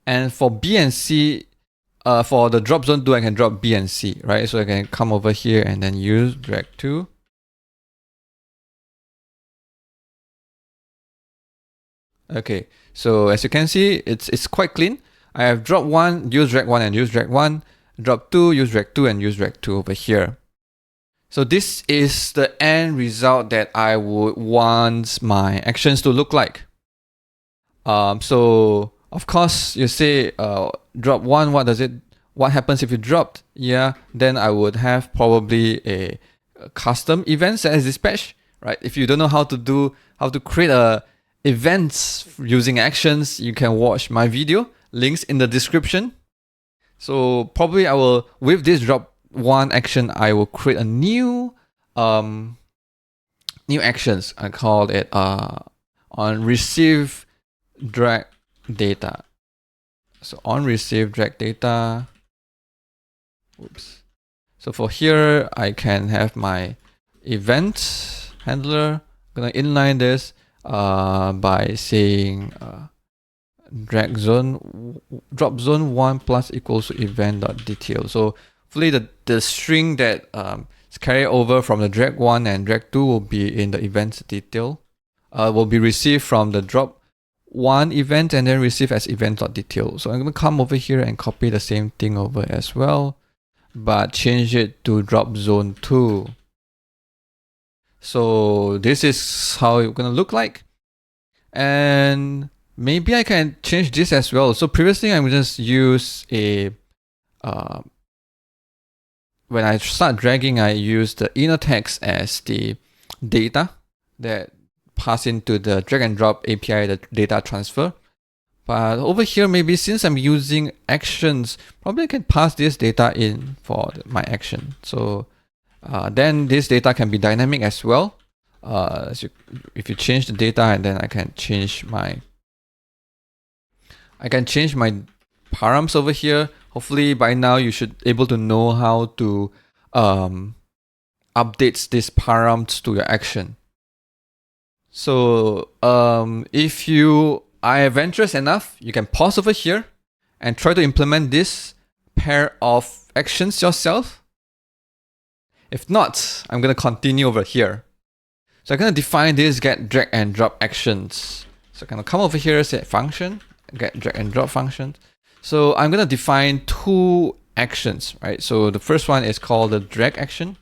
And for B and C, for the drop zone 2, I can drop B and C, right? So I can come over here and then use drag 2. Okay, so as you can see, it's quite clean. I have drop 1, use drag 1 and use drag 1, drop 2, use drag 2 and use drag 2 over here. So this is the end result that I would want my actions to look like. So of course you say drop 1, what happens if you dropped? Yeah, then I would have probably a custom events as dispatch, right? If you don't know how to create a events using actions, you can watch my video, links in the description. So probably I will, with this drop 1 action, I will create a new actions. I call it on receive drag data. So on receive drag data. Oops. So for here, I can have my event handler. I'm gonna inline this by saying drop zone 1 plus equals to event.detail. So hopefully the string that is carried over from the drag 1 and drag 2 will be in the events detail will be received from the drop one event and then received as event.detail. So I'm going to come over here and copy the same thing over as well, but change it to drop zone 2. So this is how it's going to look like. And maybe I can change this as well. So previously I'm just use a when I start dragging, I use the inner text as the data that pass into the drag and drop API, the data transfer. But over here, maybe since I'm using actions, probably I can pass this data in for my action. So then this data can be dynamic as well. If you change the data, and then I can change my params over here. Hopefully by now you should able to know how to update these params to your action. So if you are adventurous enough, you can pause over here and try to implement this pair of actions yourself. If not, I'm going to continue over here. So I'm going to define this get drag and drop actions. So I'm going to come over here, say function, get drag and drop function. So I'm going to define 2 actions, right? So the first one is called the drag action,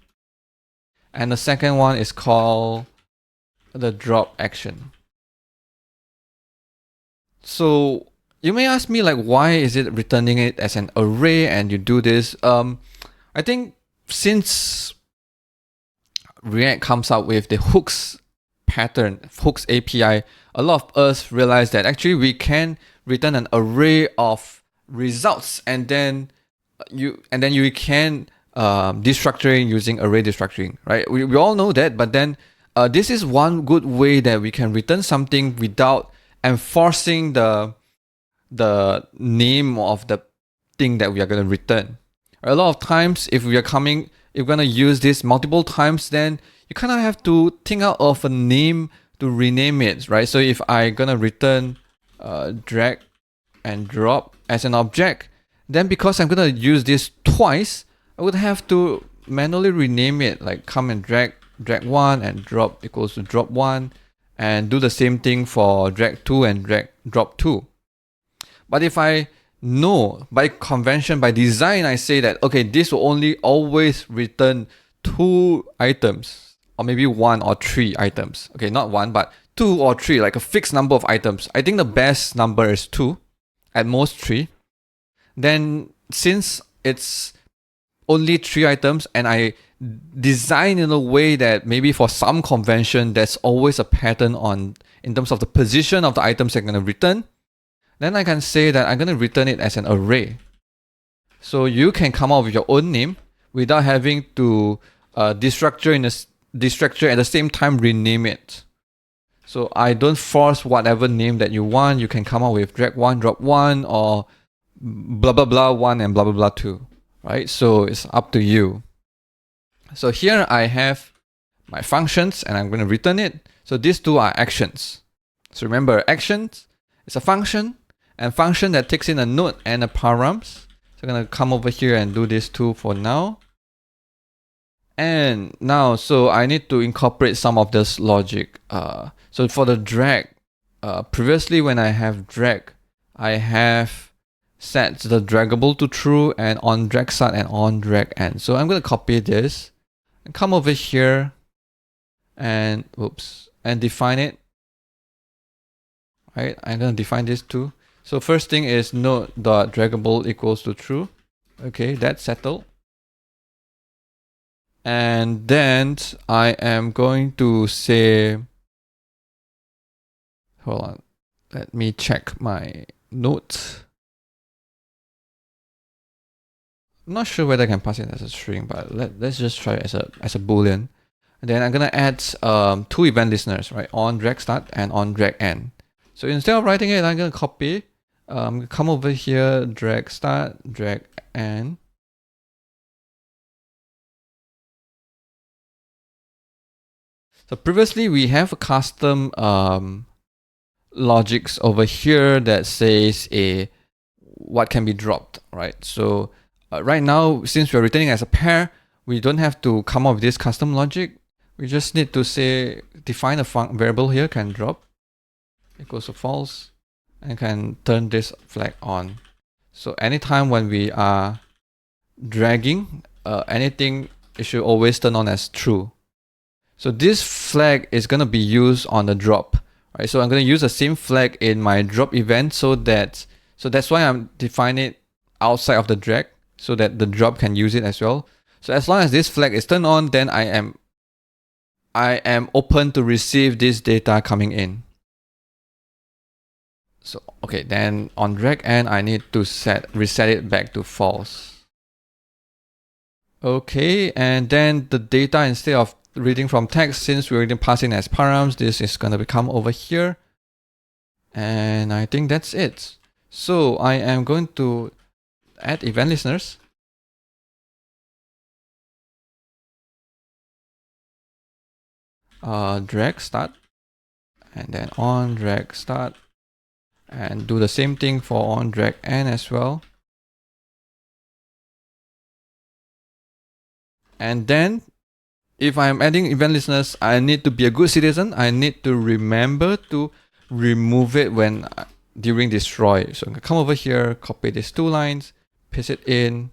and the second one is called the drop action. So you may ask me, like, why is it returning it as an array and you do this? I think since React comes out with the hooks pattern, hooks API, a lot of us realize that actually we can return an array of results, and then you can destructuring using array destructuring, right? We all know that, but then this is one good way that we can return something without enforcing the name of the thing that we are going to return. A lot of times, if we're going to use this multiple times, then you kind of have to think out of a name to rename it, right? So if I'm going to return drag and drop as an object, then because I'm going to use this twice, I would have to manually rename it, like come and drag 1 and drop equals to drop 1, and do the same thing for drag 2 and drop 2. But if I know by convention, by design, I say that, okay, this will only always return 2 items, or maybe 1 or 3 items. Okay, not 1, but 2 or 3, like a fixed number of items. I think the best number is 2, at most 3. Then since it's only 3 items and I design in a way that maybe for some convention there's always a pattern in terms of the position of the items I'm going to return, then I can say that I'm going to return it as an array. So you can come up with your own name without having to destructure at the same time rename it. So I don't force whatever name that you want. You can come up with drag 1, drop 1, or blah blah blah 1 and blah blah blah 2, right? So it's up to you. So here I have my functions and I'm going to return it. So these 2 are actions. So remember, actions is a function, and function that takes in a node and a params. So I'm going to come over here and do this 2 for now. And now, so I need to incorporate some of this logic. So for the drag, previously when I have drag, I have set the draggable to true and on drag start and on drag end. So I'm going to copy this and come over here and define it. Right, I'm going to define this too. So first thing is node.draggable equals to true. Okay, that's settled. And then I am going to say, hold on, let me check my notes. I'm not sure whether I can pass it as a string, but let's just try it as a boolean. And then I'm gonna add 2 event listeners, right? On drag start and on drag end. So instead of writing it, I'm gonna copy, come over here, drag start, drag end. So previously we have a custom logics over here that says what can be dropped, right? So right now, since we're returning as a pair, we don't have to come up with this custom logic. We just need to say define a variable here, can drop equals to false, and can turn this flag on. So anytime when we are dragging anything, it should always turn on as true. So this flag is going to be used on the drop, right? So I'm going to use the same flag in my drop event so that's why I'm defining it outside of the drag so that the drop can use it as well. So as long as this flag is turned on, then I am open to receive this data coming in. So okay, then on drag end, I need to reset it back to false. Okay, and then the data, instead of reading from text, since we're already passing as params, this is going to become over here. And I think that's it. So I am going to add event listeners. Drag start, and then on drag start, and do the same thing for on drag end as well. And then if I'm adding event listeners, I need to be a good citizen. I need to remember to remove it when during destroy. So I'm gonna come over here, copy these two lines, paste it in,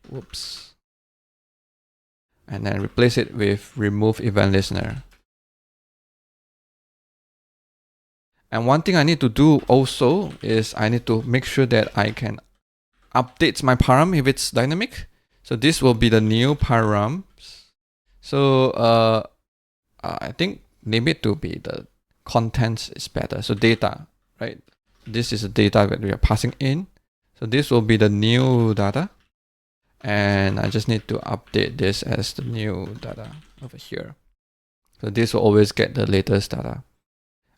whoops, and then replace it with remove event listener. And one thing I need to do also is I need to make sure that I can update my param if it's dynamic. So this will be the new params. So I think name it to be the contents is better. So data, right? This is the data that we are passing in. So this will be the new data. And I just need to update this as the new data over here. So this will always get the latest data.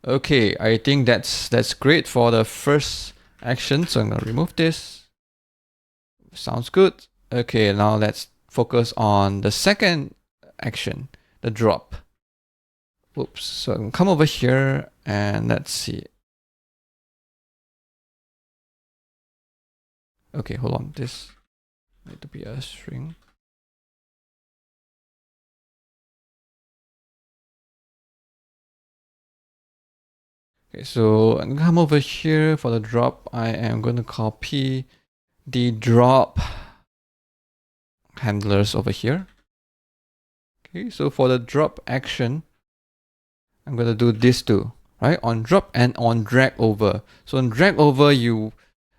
Okay, I think that's great for the first action. So I'm gonna remove this. Sounds good. Okay, now let's focus on the second action, the drop. Oops, so I'm gonna come over here and let's see. Okay, hold on, this need to be a string. Okay, so I'm gonna come over here for the drop. I am going to copy the drop handlers over here. Okay, so for the drop action, I'm going to do this too, right? On drop and on drag over. So on drag over,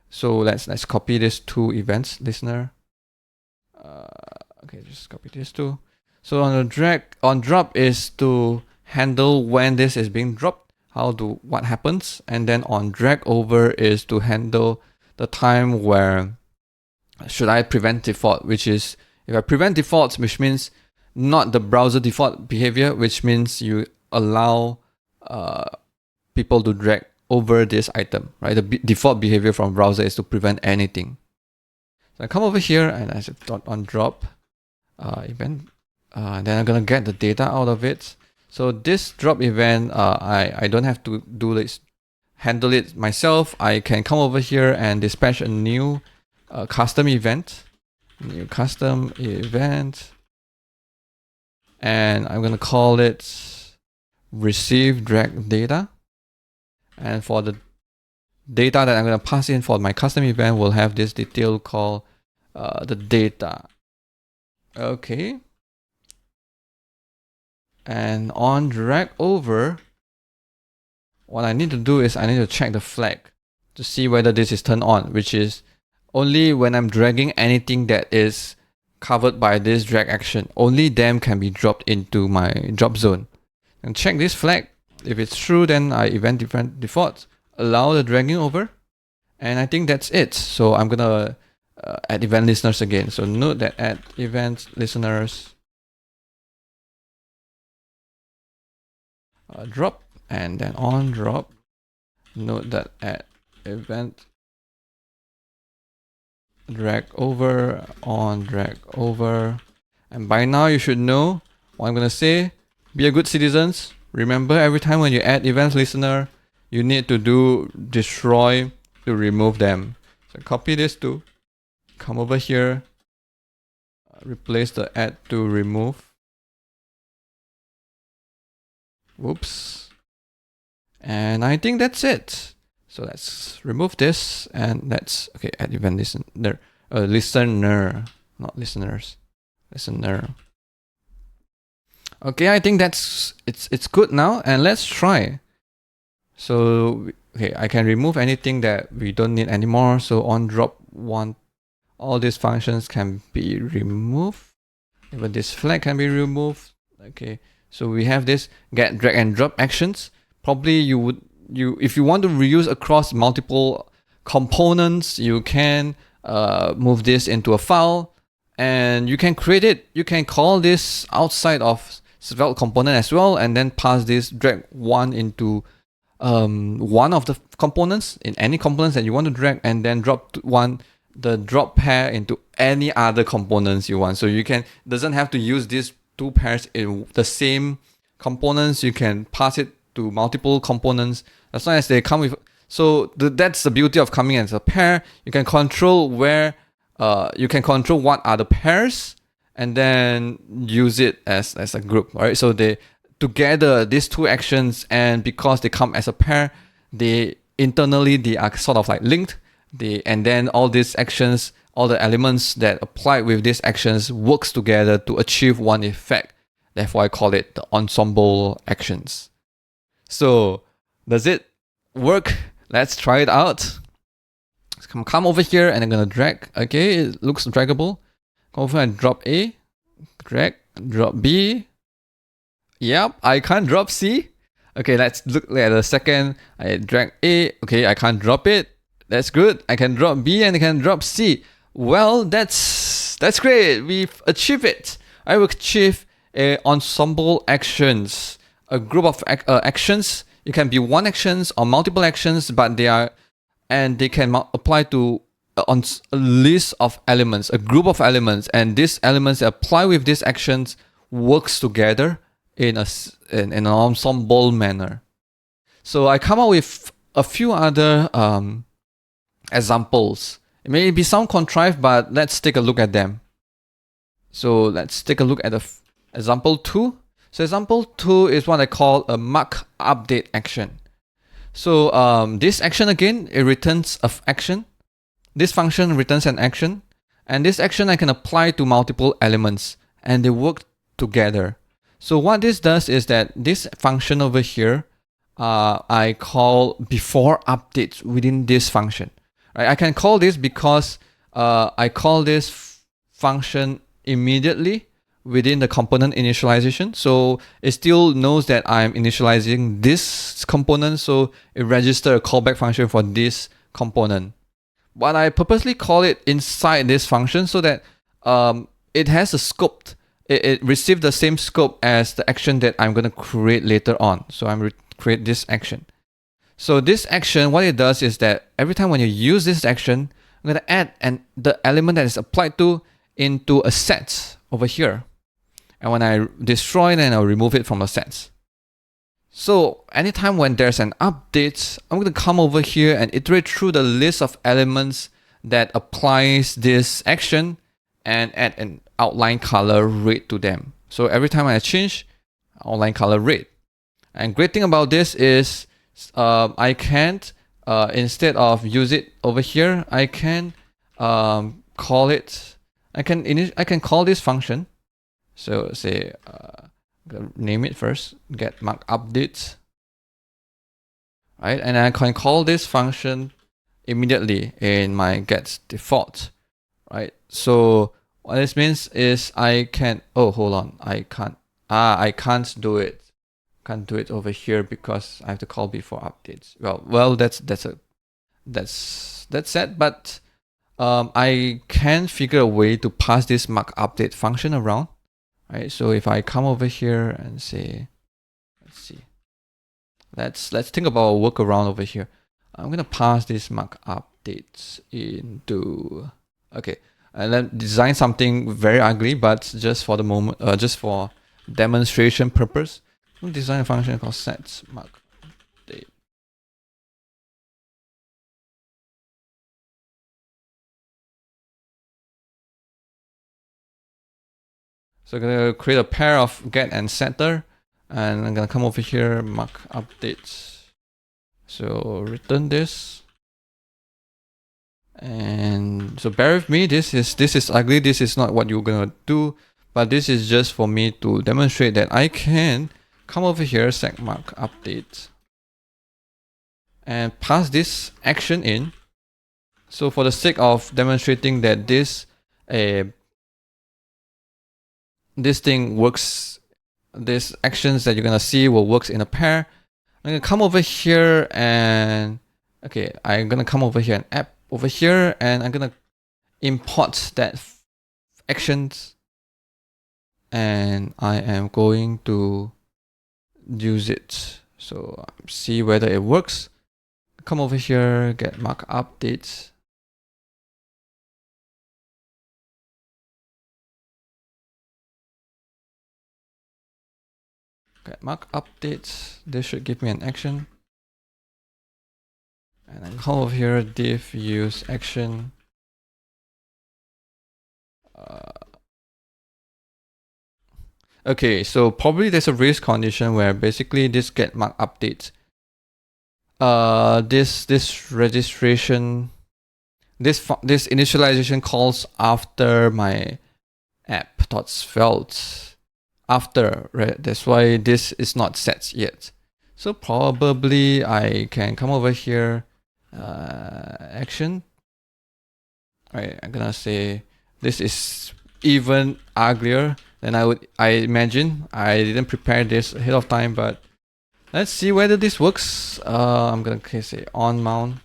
so let's copy these two events listener. Okay, just copy this too. So on drop is to handle when this is being dropped, what happens, and then on drag over is to handle the time where should I prevent default, which is if I prevent defaults, which means not the browser default behavior, which means you allow people to drag over this item, right? The default behavior from browser is to prevent anything. So I come over here and I say on drop event, then I'm gonna get the data out of it. So this drop event, I don't have to do this, handle it myself. I can come over here and dispatch a new custom event, and I'm gonna call it receive drag data. And for the data that I'm gonna pass in for my custom event, we'll have this detail called the data. Okay. And on drag over, what I need to do is I need to check the flag to see whether this is turned on, which is only when I'm dragging anything that is covered by this drag action, only them can be dropped into my drop zone. And check this flag. If it's true, then I event different defaults, allow the dragging over, and I think that's it. So I'm gonna add event listeners again. So note that add event listeners drop, and then on drop, note that add event drag over, on drag over. And by now you should know what I'm gonna say. Be a good citizens. Remember, every time when you add event listener, you need to do destroy to remove them. So copy this too. Come over here, replace the add to remove. Whoops. And I think that's it. So let's remove this and let's, okay, add event listener, listener, not listeners, listener. Okay, I think it's good now, and let's try. So, okay, I can remove anything that we don't need anymore. So on drop one, all these functions can be removed. Even this flag can be removed. Okay, so we have this get drag and drop actions. Probably if you want to reuse across multiple components, you can move this into a file, and you can create it. You can call this outside of Svelte component as well, and then pass this drag one into one of the components in any components that you want to drag, and then drop the drop pair into any other components you want. So you doesn't have to use these two pairs in the same components. You can pass it to multiple components as long as they come with. So that's the beauty of coming as a pair. You can control where you can control what are the pairs, and then use it as a group. All right, so they together, these two actions, and because they come as a pair, they are sort of like linked. And then all these actions, all the elements that apply with these actions works together to achieve one effect. Therefore, I call it the ensemble actions. So does it work? Let's try it out. Come over here, and I'm gonna drag. Okay, it looks draggable. Come over and drop A, drag, drop B. Yep, I can't drop C. Okay, let's look at the second. I drag A. Okay, I can't drop it. That's good. I can drop B and I can drop C. Well, that's great. We've achieved it. I will achieve a ensemble actions, a group of actions. It can be one actions or multiple actions, but they can apply to on a list of elements, a group of elements, and these elements that apply with these actions works together in an ensemble manner. So I come up with a few other examples. It may be some contrived, but let's take a look at them. So let's take a look at example 2. So example 2 is what I call a mark update action. So this action again, it returns an action. This function returns an action, and this action I can apply to multiple elements, and they work together. So what this does is that this function over here, I call before updates within this function. Right? I can call this because I call this function immediately within the component initialization. So it still knows that I'm initializing this component, so it registers a callback function for this component. But I purposely call it inside this function so that it has a scope. It receives the same scope as the action that I'm going to create later on. So I'm going to create this action. So this action, what it does is that every time when you use this action, I'm going to add the element that is applied to into a set over here. And when I destroy it, then I'll remove it from the sets. So anytime when there's an update, I'm going to come over here and iterate through the list of elements that applies this action and add an outline color red to them. So every time I change, outline color red. And great thing about this is I can't, instead of use it over here, I can call it, I can call this function. So say, name it first, get mark updates, right? And I can call this function immediately in my get default, right? So what this means is I can, oh, hold on, I can't do it. Can't do it over here because I have to call before updates. Well, that's sad, but I can figure a way to pass this mark update function around. Right, so if I come over here and say, let's think about a workaround over here. I'm gonna pass this mark updates into, okay, and then design something very ugly, but just for the moment, just for demonstration purpose, we'll design a function called sets mark update. So I'm gonna create a pair of get and setter. And I'm gonna come over here, mark updates. So return this. And so bear with me, this is ugly, this is not what you're gonna do, but this is just for me to demonstrate that I can come over here, seg mark update, and pass this action in. So for the sake of demonstrating that this thing works, these actions that you're gonna see will work in a pair, I'm gonna come over here and okay, I'm gonna come over here and app over here, and I'm gonna import that actions, and I am going to use it. So see whether it works. Come over here, get mark updates. Get mark updates. This should give me an action. And then come over here, div use action. Okay, so probably there's a race condition where basically this get mark updates. This registration, this initialization calls after my app.svelte after, right? That's why this is not set yet. So probably I can come over here, action. Alright, I'm gonna say this is even uglier than I imagine. I didn't prepare this ahead of time, but let's see whether this works. I'm gonna say onMount.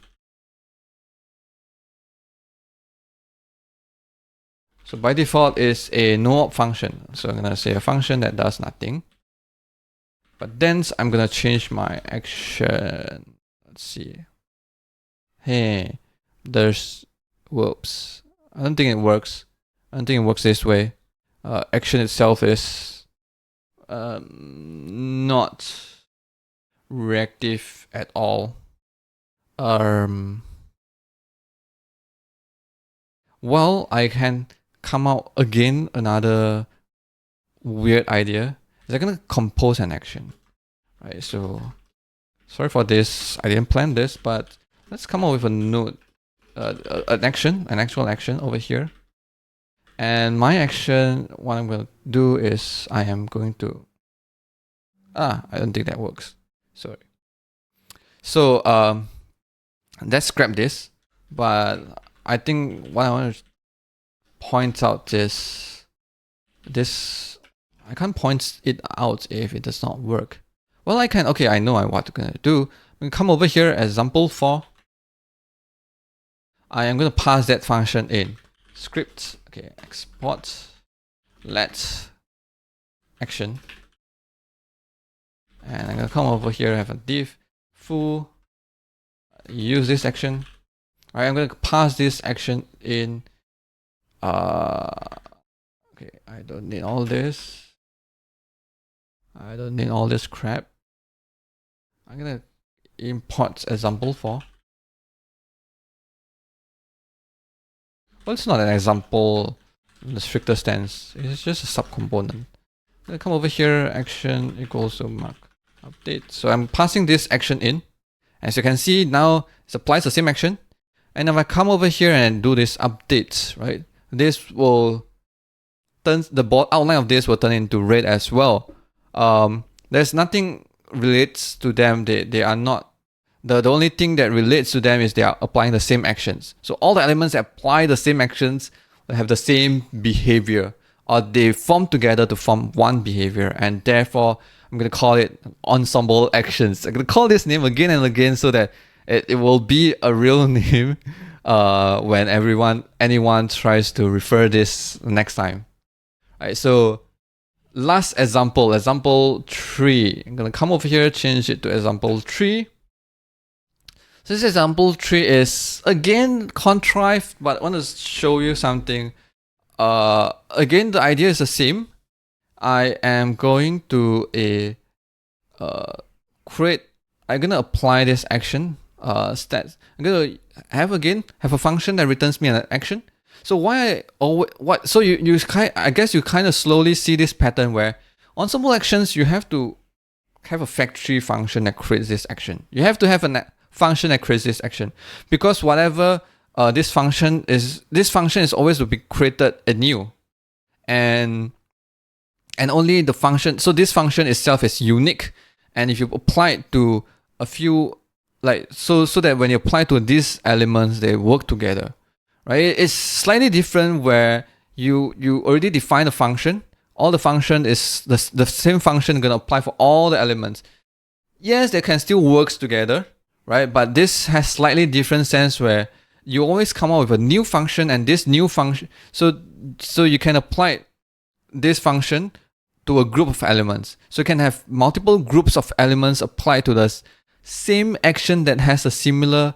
So by default is a no-op function. So I'm gonna say a function that does nothing. But then I'm gonna change my action. Let's see. Hey, whoops. I don't think it works. I don't think it works this way. Action itself is not reactive at all. Well, I can come out again another weird idea. Is I'm gonna compose an action, right? So sorry for this. I didn't plan this, but let's come up with a node, an actual action over here. And my action, what I'm going to do is I am going to, I don't think that works. Sorry. So let's scrap this. But I think what I want to point out is this. I can't point it out if it does not work. Well, I can. Okay, I know what I'm going to do. I'm going to come over here, example for. I am going to pass that function in. Script, okay, export, let action. And I'm going to come over here, have a div, foo, use this action. All right, I'm going to pass this action in. Okay, I don't need all this. I don't need all this crap. I'm going to import example for. Well, it's not an example in the stricter sense. It's just a subcomponent. I'm gonna come over here, action equals to mark update. So I'm passing this action in. As you can see, now it applies the same action. And if I come over here and do this update, right? This will turn the outline of this will turn into red as well. There's nothing relates to them. They are not. The only thing that relates to them is they are applying the same actions. So all the elements that apply the same actions will have the same behavior, or they form together to form one behavior, and therefore I'm going to call it ensemble actions. I'm going to call this name again and again so that it will be a real name when anyone tries to refer this next time. All right, so last example 3. I'm going to come over here, change it to example 3. So this example 3 is again contrived, but I want to show you something. Again, the idea is the same. I am going to I'm gonna apply this action stats. I'm gonna have a function that returns me an action. So I guess you kind of slowly see this pattern where ensemble actions you have to have a factory function that creates this action. You have to have a function that creates this action, because whatever this function is always to be created anew, and only the function. So this function itself is unique, and if you apply it to a few, like so that when you apply to these elements, they work together, right? It's slightly different where you already define a function. All the function is the same function gonna apply for all the elements. Yes, they can still work together, right? But this has slightly different sense where you always come up with a new function, and this new function, so you can apply this function to a group of elements. So you can have multiple groups of elements applied to the same action that has a similar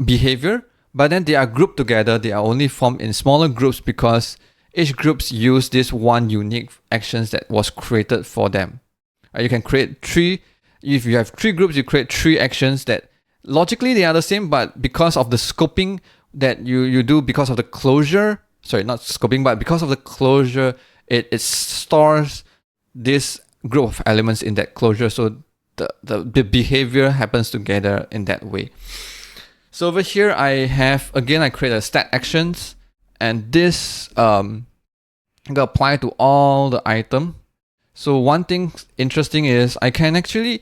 behavior, but then they are grouped together. They are only formed in smaller groups because each groups use this one unique actions that was created for them. You can create 3. If you have 3 groups, you create 3 actions that logically they are the same, but because of the scoping that you do, because of the closure, sorry, not scoping, but because of the closure, it stores this group of elements in that closure. So the behavior happens together in that way. So over here, I create a stat actions, and this I'm gonna apply to all the item. So one thing interesting is I can actually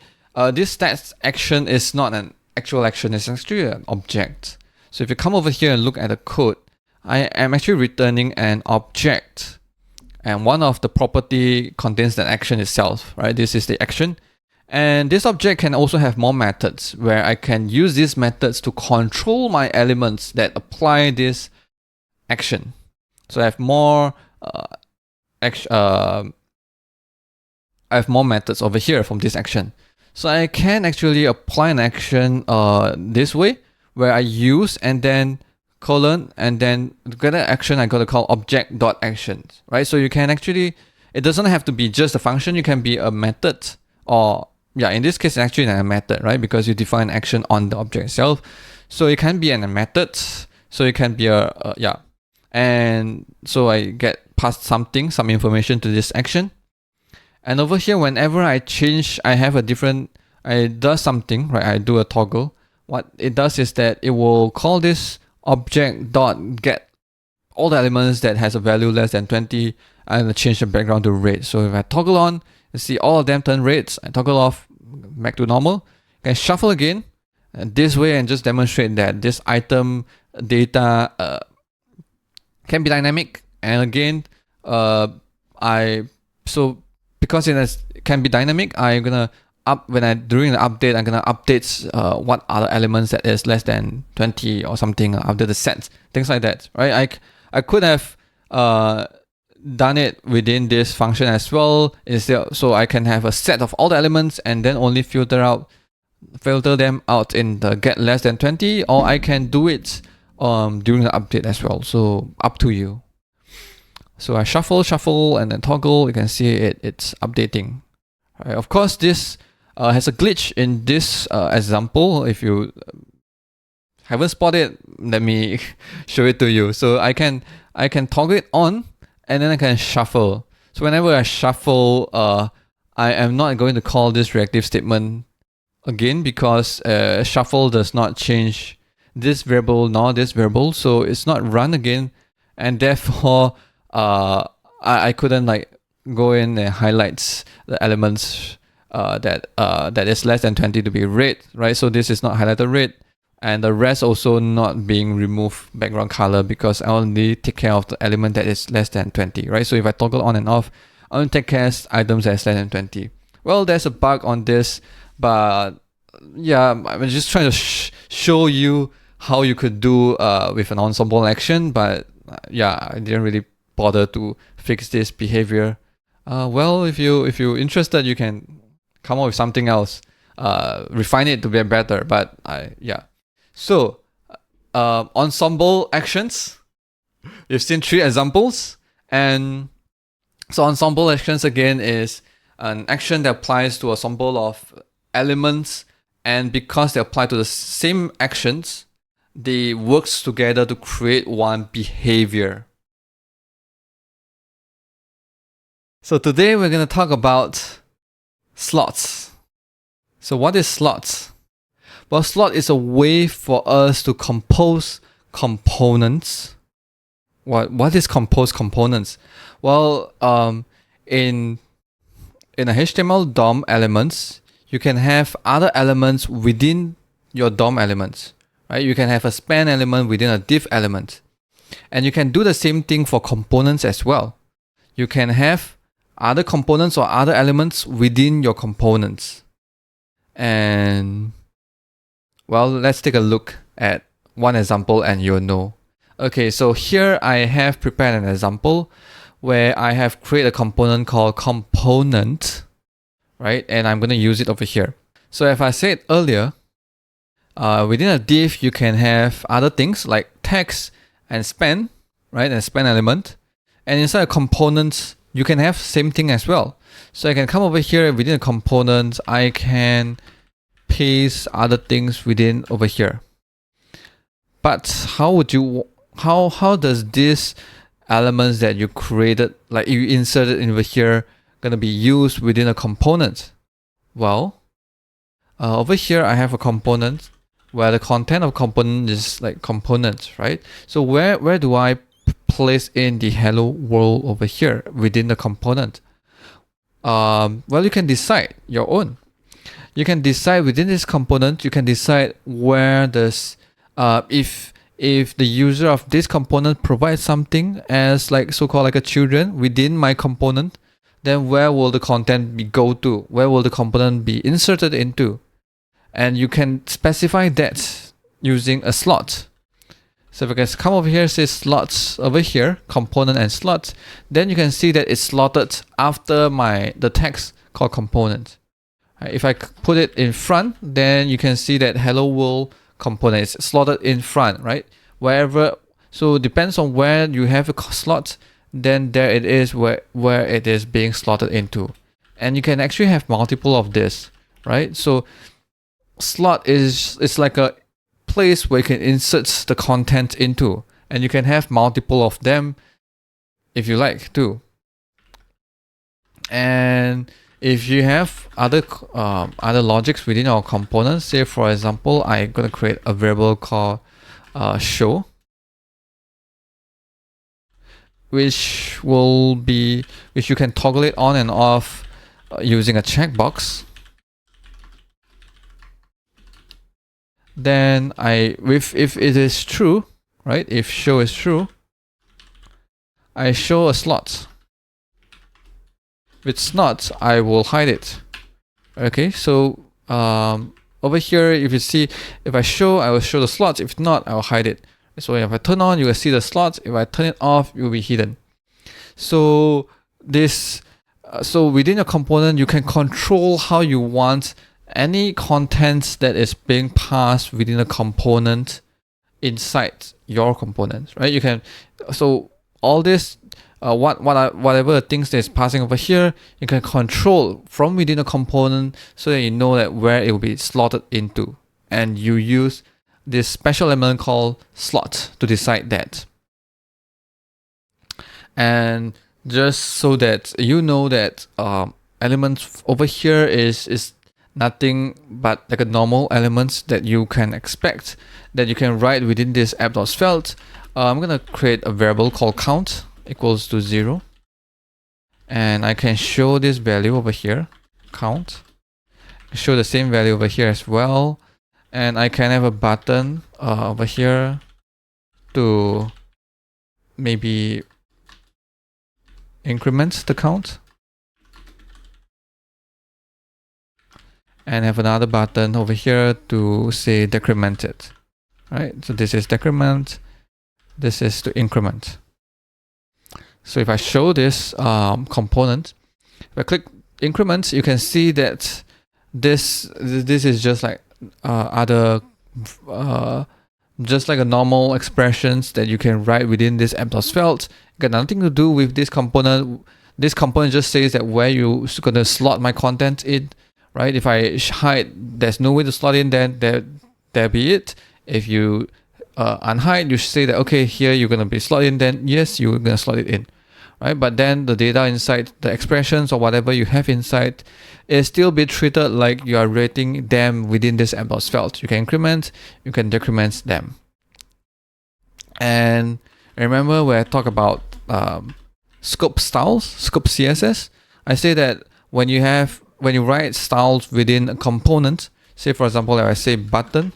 this stats action is not an actual action, it's actually an object. So if you come over here and look at the code, I am actually returning an object, and one of the property contains that action itself, right? This is the action, and this object can also have more methods where I can use these methods to control my elements that apply this action. So I have more methods over here from this action. So I can actually apply an action this way, where I use and then colon, and then to get an action I gotta call object.actions, right? So you can actually, it doesn't have to be just a function, you can be a method, or in this case it's actually a method, right? Because you define action on the object itself. So it can be a method, so it can be and so I get passed some information to this action. And over here, whenever I change, I does something, right? I do a toggle. What it does is that it will call this object.get all the elements that has a value less than 20. I'm going to change the background to red. So if I toggle on, you see all of them turn reds. I toggle off, back to normal. I can shuffle again this way and just demonstrate that this item data can be dynamic. And again, because it can be dynamic, I'm gonna during the update, I'm gonna update what other elements that is less than 20 or something, update the sets, things like that, right? I could have done it within this function as well, instead, so I can have a set of all the elements and then only filter them out in the get less than 20, or I can do it during the update as well. So up to you. So I shuffle, and then toggle. You can see it's updating. Right. Of course, this has a glitch in this example. If you haven't spotted, let me show it to you. So I can toggle it on, and then I can shuffle. So whenever I shuffle, I am not going to call this reactive statement again, because shuffle does not change this variable nor this variable, so it's not run again, and therefore I couldn't go in and highlight the elements that is less than 20 to be red, right? So this is not highlighted red, and the rest also not being removed background color, because I only take care of the element that is less than 20, right? So if I toggle on and off, I only take care of items that is less than 20. Well, there's a bug on this, but yeah, I'm just trying to show you how you could do with an ensemble action, but I didn't really bother to fix this behavior. Well, if you're interested, you can come up with something else, refine it to be better. But so ensemble actions. You've seen 3 examples, and so ensemble actions again is an action that applies to a ensemble of elements, and because they apply to the same actions, they works together to create one behavior. So today we're going to talk about slots. So what is slots? Well, slot is a way for us to compose components. What is compose components? Well, in a HTML DOM elements, you can have other elements within your DOM elements, right? You can have a span element within a div element. And you can do the same thing for components as well. You can have other components or other elements within your components. And well, let's take a look at one example and you'll know. Okay, so here I have prepared an example where I have created a component called component, right? And I'm going to use it over here. So if I said earlier, within a div, you can have other things like text and span, right? And span element. And inside a component, you can have same thing as well. So I can come over here within a component, I can paste other things within over here. But how does this elements that you created, like you inserted over here, gonna be used within a component? Well, over here I have a component where the content of component is like components, right? So where do I place in the hello world over here within the component? Well, you can decide your own. You can decide within this component, you can decide where does, if the user of this component provides something as like so-called like a children within my component, then where will the content be go to? Where will the component be inserted into? And you can specify that using a slot. So if I can come over here, say slots over here, component and slots, then you can see that it's slotted after the text called component. If I put it in front, then you can see that hello world component is slotted in front, right? Wherever, so it depends on where you have a slot, then there it is where it is being slotted into. And you can actually have multiple of this, right? So slot is like a place where you can insert the content into, and you can have multiple of them if you like to. And if you have other logics within our components, say for example, I'm gonna create a variable called show, which you can toggle it on and off using a checkbox. Then if it is true, right? If show is true, I show a slot. If it's not, I will hide it. Okay, so over here, if you see, if I show, I will show the slots. If not, I will hide it. So if I turn on, you will see the slots. If I turn it off, it will be hidden. So so within a component, you can control how you want any content that is being passed within a component inside your component, right? You can, so all this, whatever things that's passing over here, you can control from within a component so that you know that where it will be slotted into, and you use this special element called slot to decide that. And just so that you know that elements over here is nothing but like a normal elements that you can expect that you can write within this app.svelte. I'm gonna create a variable called count equals to 0, and I can show this value over here, count, show the same value over here as well, and I can have a button over here to maybe increment the count, and have another button over here to say decrement it. Right, so this is decrement, this is to increment. So if I show this component, if I click increment, you can see that this is just like just like a normal expressions that you can write within this app.svelte. Got nothing to do with this component. This component just says that where you're gonna slot my content in, right? If I hide, there's no way to slot in, then there be it. If you unhide, you say that okay, here you're gonna be slot in, then yes, you're gonna slot it in, right? But then the data inside, the expressions or whatever you have inside, is still be treated like you are rating them within this Svelte. You can increment, you can decrement them. And remember when I talk about scope styles, scope CSS, I say that when you write styles within a component, say for example, if I say button,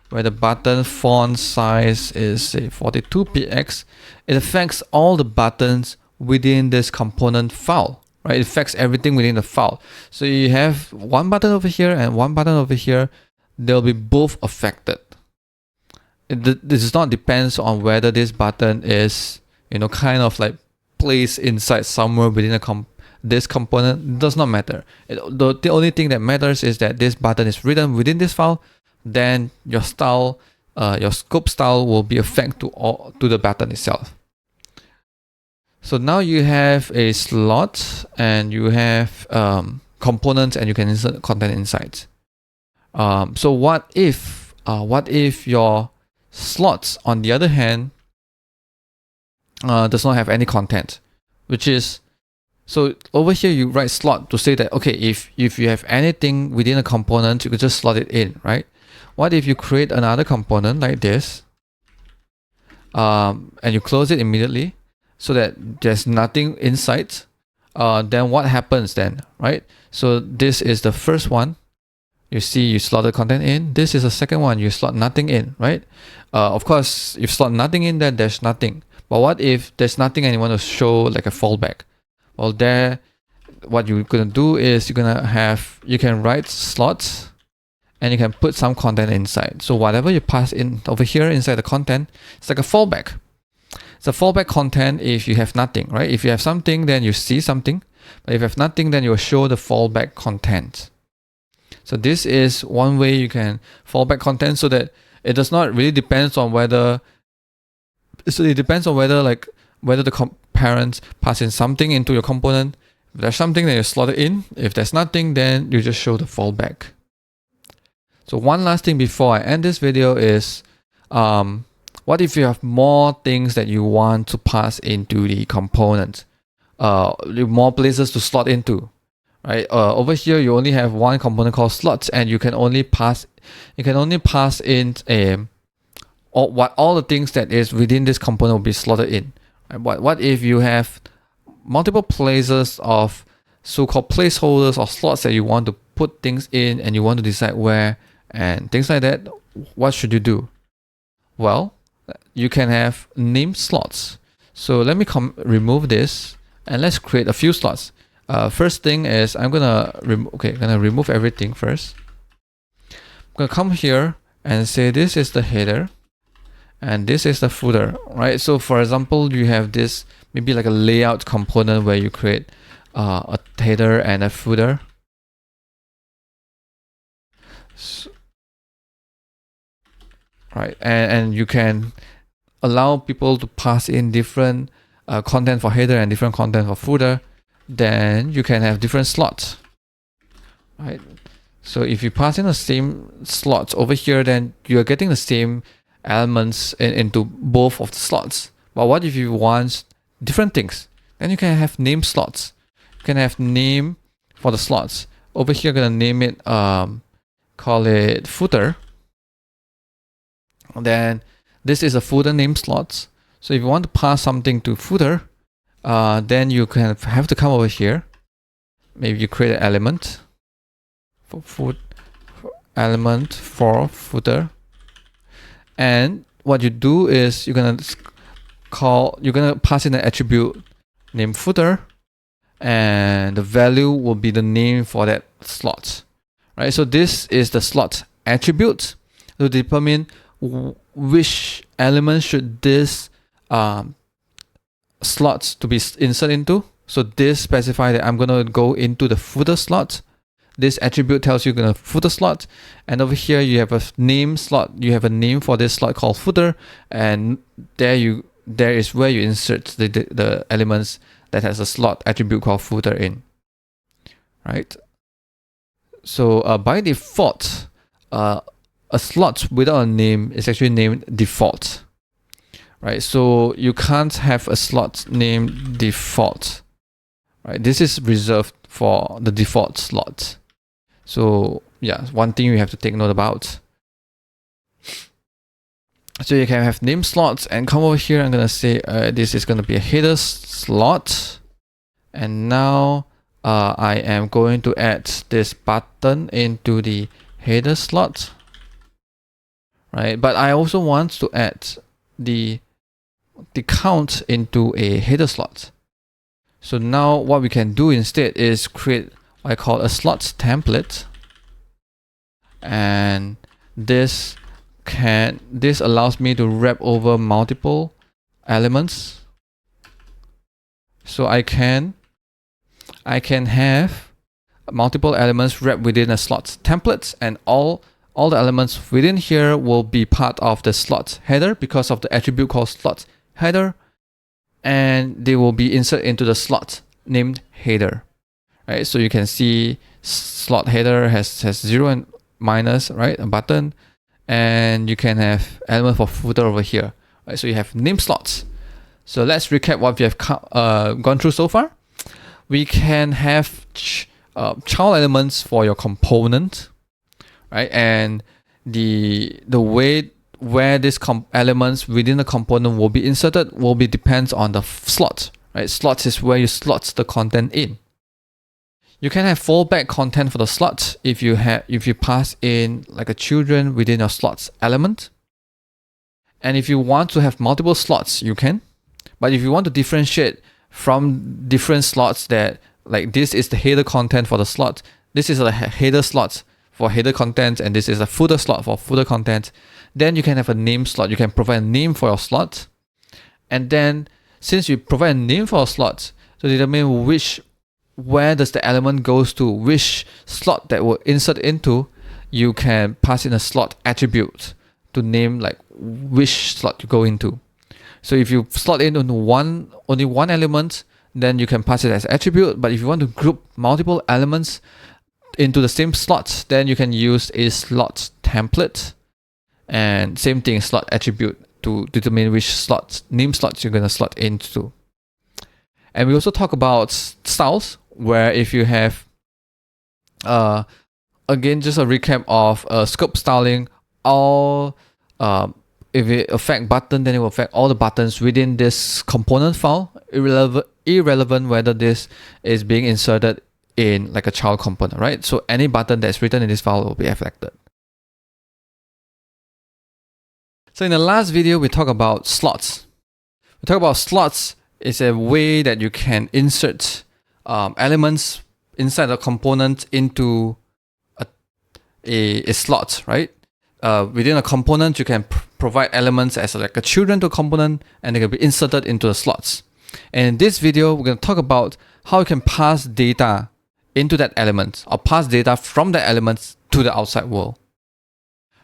where the button font size is say 42px, it affects all the buttons within this component file, right? It affects everything within the file. So you have one button over here and one button over here, they'll be both affected. This does not depends on whether this button is, kind of like placed inside somewhere within this component. It does not matter. The only thing that matters is that this button is written within this file. Then your style, your scope style will be affected to the button itself. So now you have a slot and you have components and you can insert content inside. So what if your slots, on the other hand, does not have any content, which is, so over here you write slot to say that, okay, if you have anything within a component, you could just slot it in, right? What if you create another component like this, and you close it immediately so that there's nothing inside? Then what happens then, right? So this is the first one. You see, you slot the content in. This is the second one. You slot nothing in, right? Of course, if slot nothing in, then there's nothing. But what if there's nothing and you want to show like a fallback? Well, there, what you're gonna do is you can write slots and you can put some content inside. So whatever you pass in over here inside the content, it's like a fallback. It's a fallback content if you have nothing, right? If you have something, then you see something. But if you have nothing, then you'll show the fallback content. So this is one way you can fallback content, so that it does not really depends on whether. So it depends on whether the parents pass in something into your component. If there's something, then you slot it in. If there's nothing, then you just show the fallback. So one last thing before I end this video is, what if you have more things that you want to pass into the component? More places to slot into, right? Over here you only have one component called slots, and you can only pass in all the things that is within this component will be slotted in. Right? What if you have multiple places of so-called placeholders or slots that you want to put things in, and you want to decide where and things like that? What should you do? Well, you can have named slots. So let me remove this and let's create a few slots. First thing is I'm gonna remove everything first. I'm gonna come here and say this is the header and this is the footer, right? So for example, you have this maybe like a layout component where you create a header and a footer. Right, and you can allow people to pass in different content for header and different content for footer. Then you can have different slots, right? So if you pass in the same slots over here, then you are getting the same elements into both of the slots. But what if you want different things? Then you can have name slots. You can have name for the slots. Over here, I'm gonna name it, call it footer. Then this is a footer name slots. So if you want to pass something to footer, then you can have to come over here. Maybe you create an element for element for footer, and what you do is you're gonna pass in an attribute named footer, and the value will be the name for that slot, right? So this is the slot attribute to determine which element should this slots to be inserted into. So this specifies that I'm gonna go into the footer slot. This attribute tells you gonna footer slot, and over here you have a name slot. You have a name for this slot called footer, and there is where you insert the elements that has a slot attribute called footer in, right? So by default, a slot without a name is actually named default, right? So you can't have a slot named default, right? This is reserved for the default slot. So yeah, one thing you have to take note about. So you can have name slots and come over here. I'm gonna say this is gonna be a header slot, and now I am going to add this button into the header slot, right? But I also want to add the count into a header slot. So now what we can do instead is create what I call a slots template, and this allows me to wrap over multiple elements. So I can have multiple elements wrapped within a slot template, and all the elements within here will be part of the slot header because of the attribute called slot header, and they will be inserted into the slot named header, right? So you can see slot header has 0 and minus, right? A button, and you can have element for footer over here, right? So you have name slots. So let's recap what we have gone through so far. We can have child elements for your component, right? And the way where these elements within the component will be inserted will be depends on the slot, right? Slots is where you slot the content in. You can have fallback content for the slots if you pass in like a children within your slots element. And if you want to have multiple slots, you can. But if you want to differentiate from different slots, that like this is the header content for the slot, this is a header slot for header content, and this is a footer slot for footer content, then you can have a name slot. You can provide a name for your slot, and then since you provide a name for a slot to determine where does the element goes to, which slot that will insert into, you can pass in a slot attribute to name like which slot you go into. So if you slot in only one element, then you can pass it as attribute. But if you want to group multiple elements into the same slot, then you can use a slot template, and same thing, slot attribute to determine which name slots you're going to slot into. And we also talk about styles, where if you have again, just a recap of scope styling, all if it affect button, then it will affect all the buttons within this component file, irrelevant whether this is being inserted in like a child component, right? So any button that's written in this file will be affected. So in the last video, we talked about slots. We talked about slots is a way that you can insert elements inside a component into a slot, right? Within a component, you can provide elements as like a children to a component, and they can be inserted into the slots. And in this video, we're going to talk about how you can pass data into that element, or pass data from the elements to the outside world.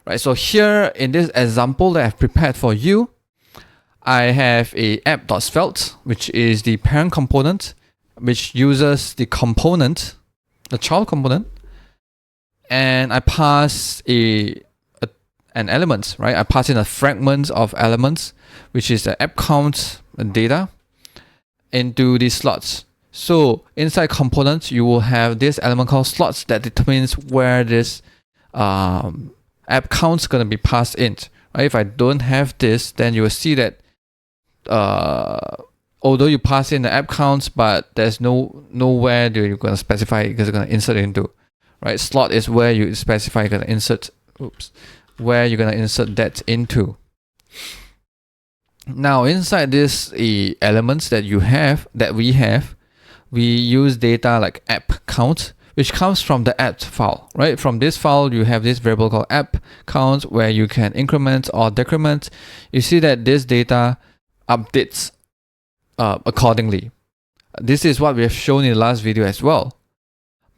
Right, so here in this example that I've prepared for you, I have a app.svelte, which is the parent component, which uses the component, the child component, and I pass an element, right? I pass in a fragment of elements, which is the app count data, into these slots. So inside components, you will have this element called slots that determines where this app count is going to be passed in. Right? If I don't have this, then you will see that although you pass in the app counts, but there's nowhere that you're going to specify it because you're going to insert it into. Right? Slot is where you specify you're going to insert. Where you're going to insert that into. Now inside this elements that we use data like app count, which comes from the app file, right? From this file, you have this variable called app count where you can increment or decrement. You see that this data updates accordingly. This is what we have shown in the last video as well.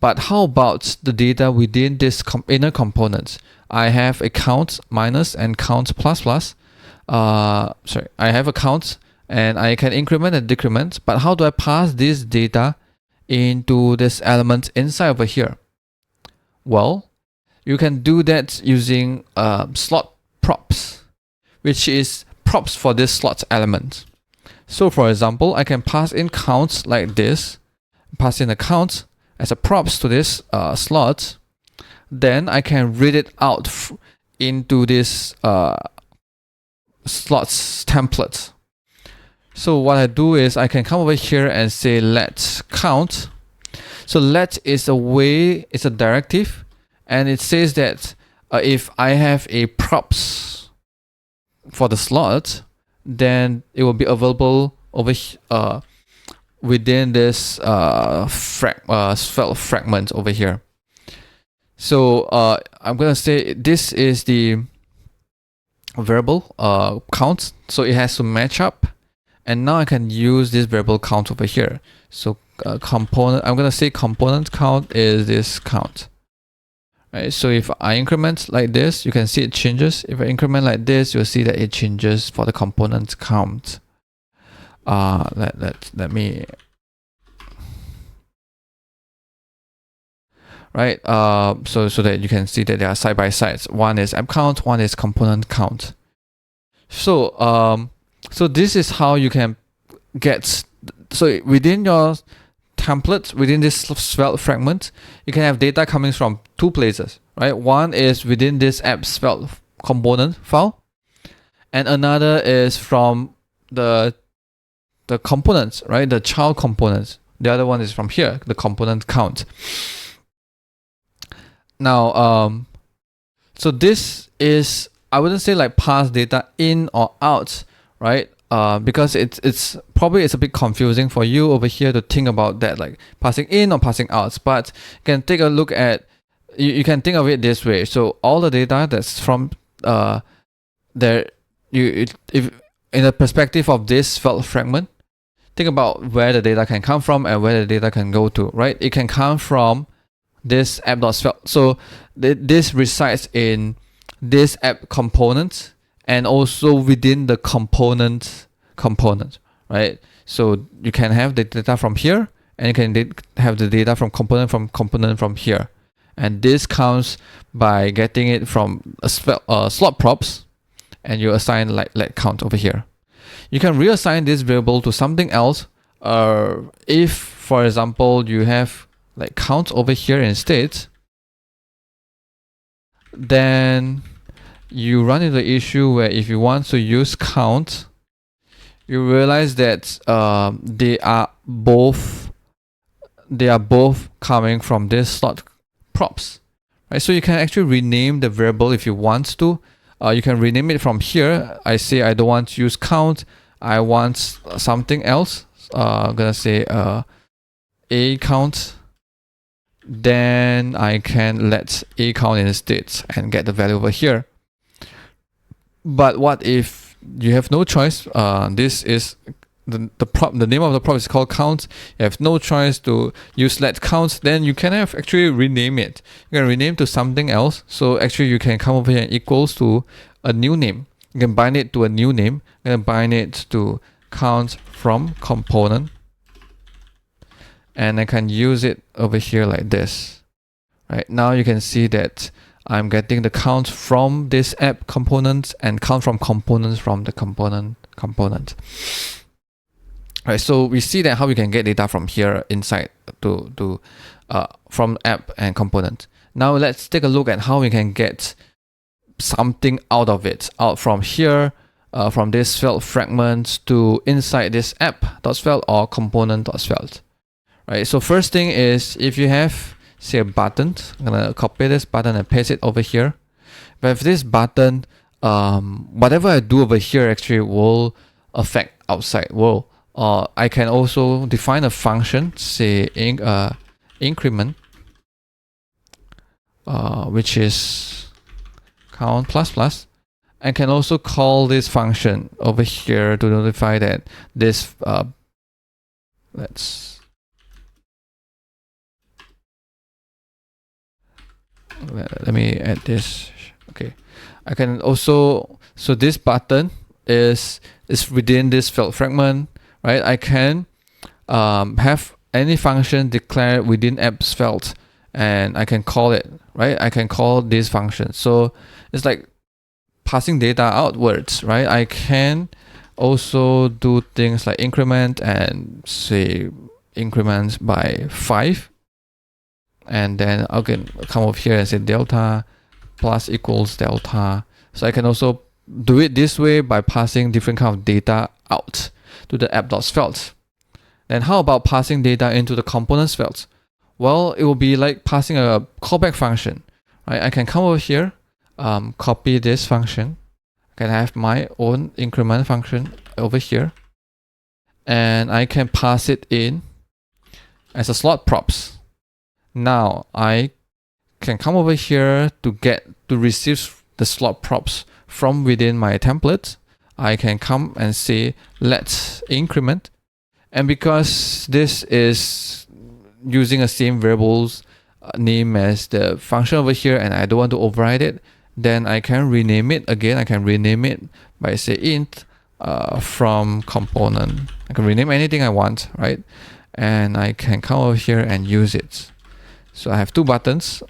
But how about the data within this inner components? I have a count minus and count plus plus. I have a count and I can increment and decrement. But how do I pass this data into this element inside over here? Well, you can do that using slot props, which is props for this slot element. So for example, I can pass in count like this, pass in a count as a props to this slot. Then I can read it out into this slots template. So what I do is I can come over here and say let count. So let is a directive, and it says that if I have a props for the slot, then it will be available over within this Svelte fragment over here. So I'm gonna say this is the variable count, so it has to match up, and now I can use this variable count over here. So component, I'm gonna say component count is this count. Right, so if I increment like this, you can see it changes. If I increment like this, you'll see that it changes for the component count. Let me. Right, so that you can see that they are side by sides. One is app count, one is component count. So so this is how you can get. So within your template, within this Svelte fragment, you can have data coming from two places, right? One is within this app Svelte component file, and another is from the components, right? The child components. The other one is from here, the component count. Now, so this is, I wouldn't say like pass data in or out, right? Because it's probably a bit confusing for you over here to think about that, like passing in or passing out. But you can take a look at, you can think of it this way. So all the data that's from there, if in the perspective of this Svelte fragment, think about where the data can come from and where the data can go to, right? It can come from this app.svelte. So this resides in this app component and also within the component, right? So you can have the data from here, and you can have the data from component from here. And this comes by getting it from a slot props, and you assign like let count over here. You can reassign this variable to something else. If, for example, you have like count over here instead, then you run into the issue where if you want to use count, you realize that they are both coming from this slot props, right? So you can actually rename the variable if you want to. You can rename it from here. I say I don't want to use count, I want something else. I'm gonna say a count. Then I can let a count instead and get the value over here. But what if you have no choice? This is the name of the prop is called count. You have no choice to use let count. Then you can have actually rename it. You can rename to something else. So actually you can come over here and equals to a new name. You can bind it to a new name. You can bind it to count from component. And I can use it over here like this. Right now you can see that I'm getting the count from this app component and count from components from the component. Right, so we see that how we can get data from here inside to from app and component. Now let's take a look at how we can get something out of it, out from here, from this Svelte fragment to inside this app.svelte or component.svelte. Right, so first thing is if you have, say, a button, I'm gonna copy this button and paste it over here. But if this button, whatever I do over here actually will affect outside world. I can also define a function, say increment, which is count plus plus. I can also call this function over here to notify that this let me add this. Okay, I can also, so this button is within this Svelte fragment, right? I can have any function declared within app Svelte, and I can call it, right? I can call this function. So it's like passing data outwards, right? I can also do things like increment and say increments by 5. And then I can come over here and say delta plus equals delta. So I can also do it this way by passing different kind of data out to the app.svelte. Then how about passing data into the component svelte? Well, it will be like passing a callback function, right? I can come over here, copy this function. I can have my own increment function over here, and I can pass it in as a slot props. Now I can come over here to receive the slot props from within my template. I can come and say let's increment, and because this is using the same variables name as the function over here and I don't want to override it, then I can rename it again. I can rename it by say int from component. I can rename anything I want, right? And I can come over here and use it. So I have two buttons.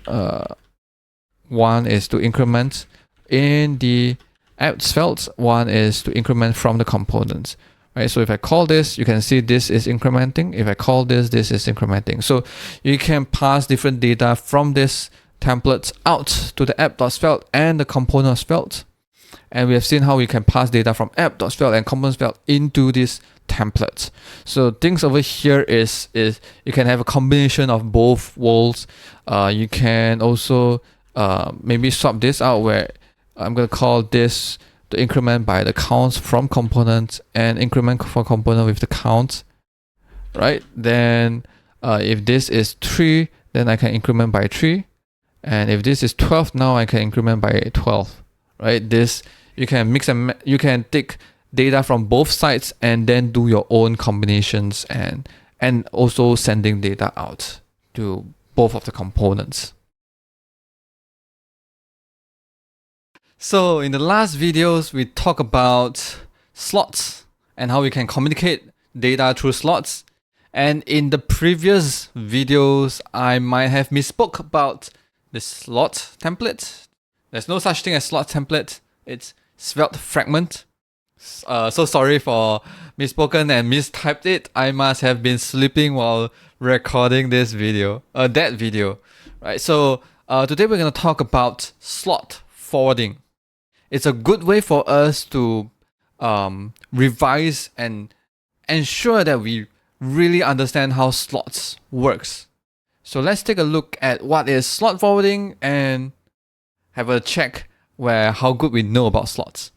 One is to increment in the app svelte. One is to increment from the components. Right? So if I call this, you can see this is incrementing. If I call this, this is incrementing. So you can pass different data from this template out to the app.svelte and the component svelte. And we have seen how we can pass data from app.svelte and component svelte into this template. So things over here is you can have a combination of both worlds. You can also maybe swap this out where I'm going to call this the increment by the counts from components and increment for component with the count, right? Then if this is 3, then I can increment by 3. And if this is 12, now I can increment by 12, right? This, you can mix and you can take data from both sides and then do your own combinations and also sending data out to both of the components. So in the last videos, we talked about slots and how we can communicate data through slots. And in the previous videos, I might have misspoke about the slot template. There's no such thing as slot template. It's Svelte fragment. So sorry for misspoken and mistyped it. I must have been sleeping while recording this video, that video, right? So today we're going to talk about slot forwarding. It's a good way for us to revise and ensure that we really understand how slots works. So let's take a look at what is slot forwarding and have a check where how good we know about slots.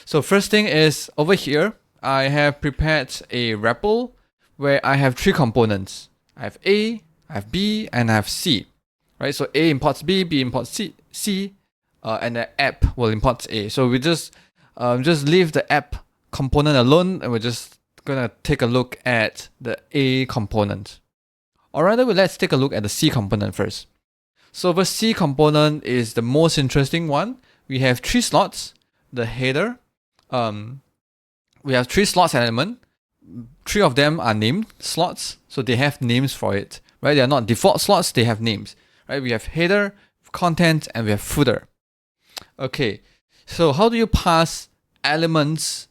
So first thing is over here, I have prepared a REPL where I have 3 components. I have A, I have B, and I have C. Right? So A imports B, B imports C, and the app will import A. So we just leave the app component alone, and we're just gonna take a look at the A component. Or rather, let's take a look at the C component first. So the C component is the most interesting one. We have 3 slots. The header, we have 3 slots element. 3 of them are named slots, so they have names for it, right? They are not default slots, they have names, right? We have header, content, and we have footer. Okay, so how do you pass elements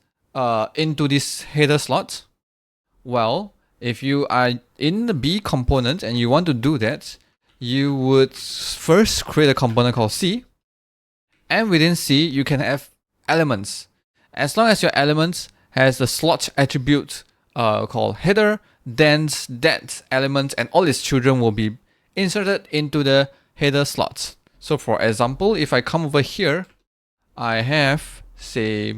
into this header slot? Well, if you are in the B component and you want to do that, you would first create a component called C, and within C you can have elements. As long as your elements has the slot attribute called header, then that element and all its children will be inserted into the header slots. So for example, if I come over here, I have say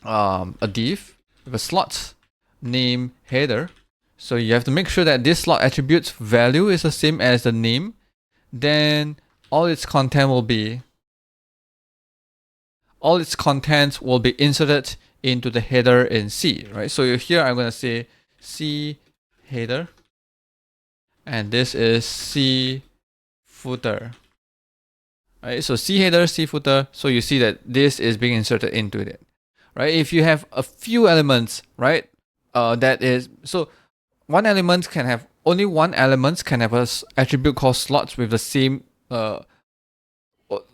a div with a slot name header. So you have to make sure that this slot attribute's value is the same as the name. Then all its content will be inserted into the header in C, right? So here I'm going to say C header, and this is C footer, right? So C header, C footer. So you see that this is being inserted into it, right? If you have a few elements, right? That is so. Only one element can have an attribute called slots with the same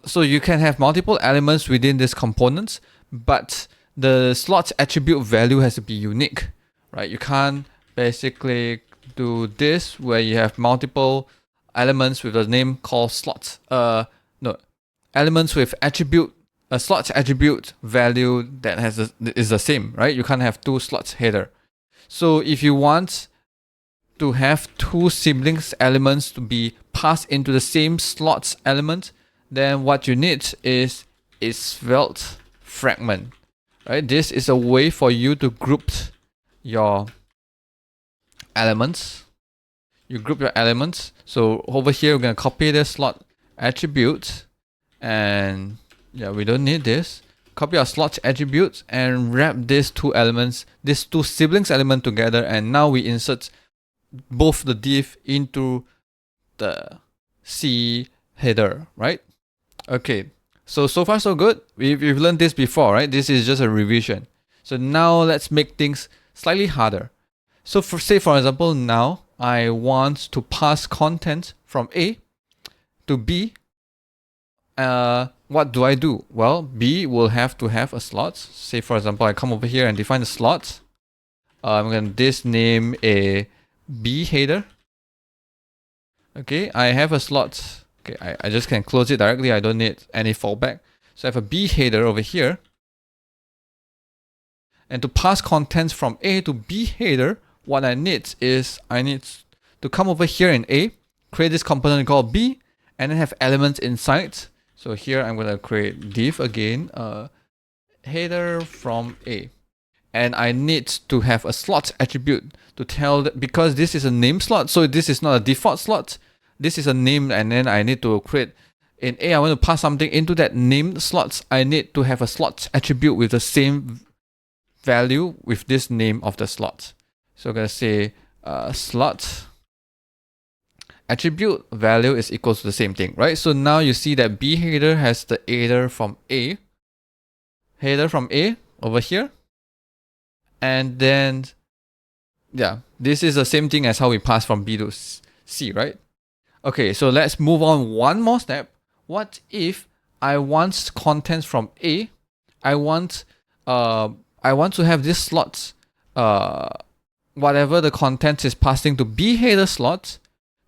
so you can have multiple elements within this component, but the slots attribute value has to be unique, right? You can't basically do this where you have multiple elements with a name called slots. No, elements with attribute a slot attribute value that is the same, right? You can't have two slots header. So if you want to have two siblings elements to be passed into the same slots element, then what you need is a Svelte fragment, right? This is a way for you to group your elements. You group your elements. So over here, we're gonna copy the slot attribute, and yeah, we don't need this. Copy our slot attributes and wrap these two elements, these two siblings element together, and now we insert both the div into the C header, right? Okay, so far so good. We've learned this before, right? This is just a revision. So now let's make things slightly harder. So for example, now I want to pass content from A to B. What do I do? Well, B will have to have a slot. Say for example, I come over here and define the slot. I'm gonna this name a B header. Okay, I have a slot. Okay, I just can close it directly. I don't need any fallback. So I have a B header over here. And to pass contents from A to B header, what I need is I need to come over here in A, create this component called B, and then have elements inside. So here I'm going to create div again, header from A. And I need to have a slot attribute to tell that, because this is a name slot, so this is not a default slot. This is a name, and then I need to create in A. I want to pass something into that named slots. I need to have a slot attribute with the same value with this name of the slot. So I'm going to say slot attribute value is equal to the same thing, right? So now you see that B header has the header from A over here. And then, yeah, this is the same thing as how we pass from B to C, right? Okay, so let's move on one more step. What if I want contents from A? I want to have this slot, whatever the content is passing to B header slot,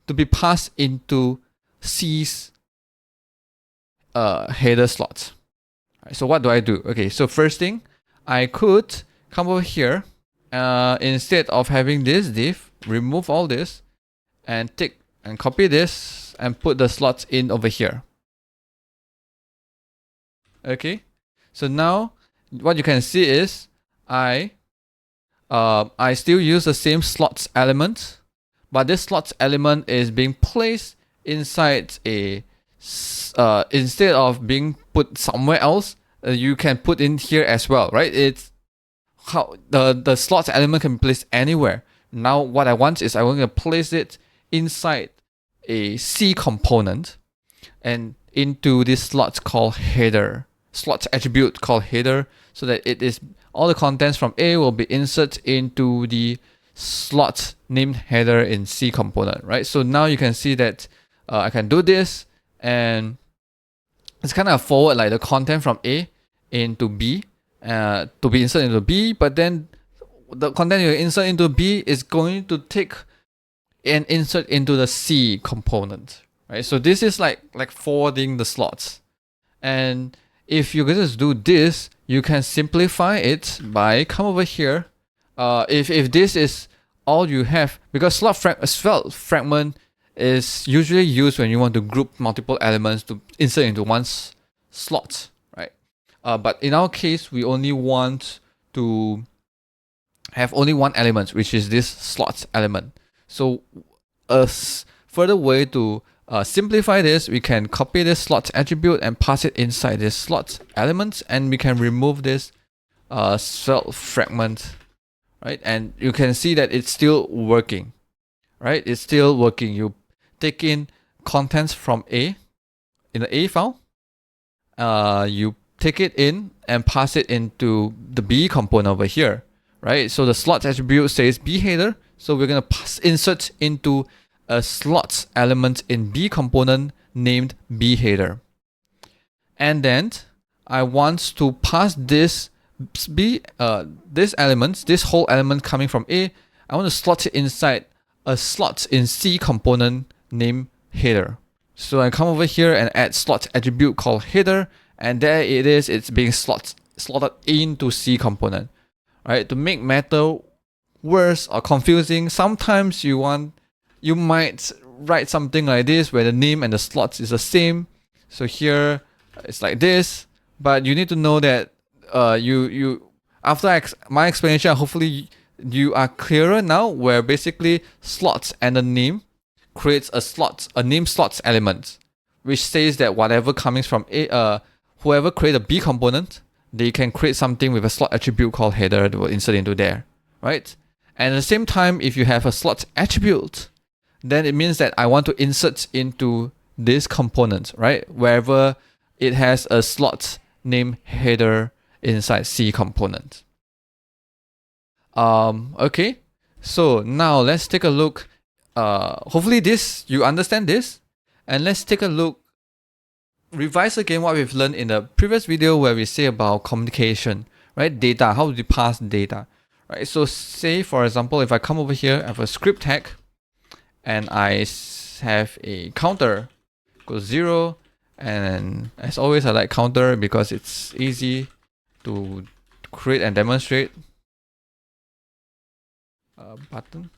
to be passed into C's header slot. Right, so what do I do? Okay, so first thing, I could come over here, instead of having this div, remove all this, and take and copy this and put the slots in over here. Okay, so now what you can see is I still use the same slots element, but this slots element is being placed inside a instead of being put somewhere else, you can put in here as well, right? It's how the slots element can be placed anywhere. Now what I want is I want to place it inside a C component and into this slot called header, slot attribute called header, so that it is all the contents from A will be inserted into the slot named header in C component, right? So now you can see that I can do this, and it's kind of forward like the content from A into B to be inserted into B, but then the content you insert into B is going to take and insert into the C component, right? So this is like forwarding the slots. And if you're going to do this, you can simplify it by come over here. If this is all you have, because Svelte fragment is usually used when you want to group multiple elements to insert into one slot, right? But in our case, we only want to have only one element, which is this slot element. So a further way to simplify this, we can copy this slot attribute and pass it inside this slot element, and we can remove this Svelte fragment, right? And you can see that it's still working, right? It's still working. You take in contents from A in the A file, you take it in and pass it into the B component over here, right? So the slot attribute says B header, so we're going to insert into a slot element in B component named B header. and then I want to pass this this element, this whole element coming from A, I want to slot it inside a slot in C component named header. So I come over here and add slot attribute called header, and there it is, it's being slotted into C component. Right? To make matter worse or confusing, sometimes you might write something like this where the name and the slots is the same. So here it's like this, but you need to know that after my explanation, hopefully you are clearer now, where basically slots and the name creates a name slots element, which says that whatever coming from whoever create a B component, they can create something with a slot attribute called header that will insert into there, right? And at the same time, if you have a slot attribute, then it means that I want to insert into this component, right? Wherever it has a slot named header inside C component. Okay, so now let's take a look. Hopefully you understand this, and let's take a look, revise again what we've learned in the previous video where we say about communication, right? Data, how do you pass data, right? So say for example, if I come over here, I have a script tag, and I have a counter equals 0, and as always I like counter because it's easy to create and demonstrate. Button.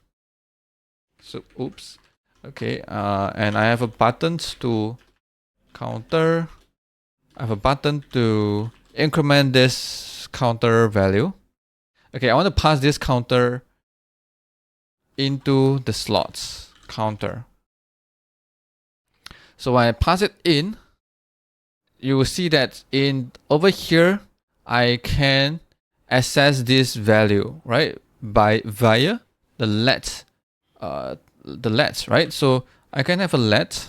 So oops. Okay. And I have a button to counter. I have a button to increment this counter value. Okay, I want to pass this counter into the slots counter. So when I pass it in, you will see that over here I can access this value, right? Via the let, right? So I can have a let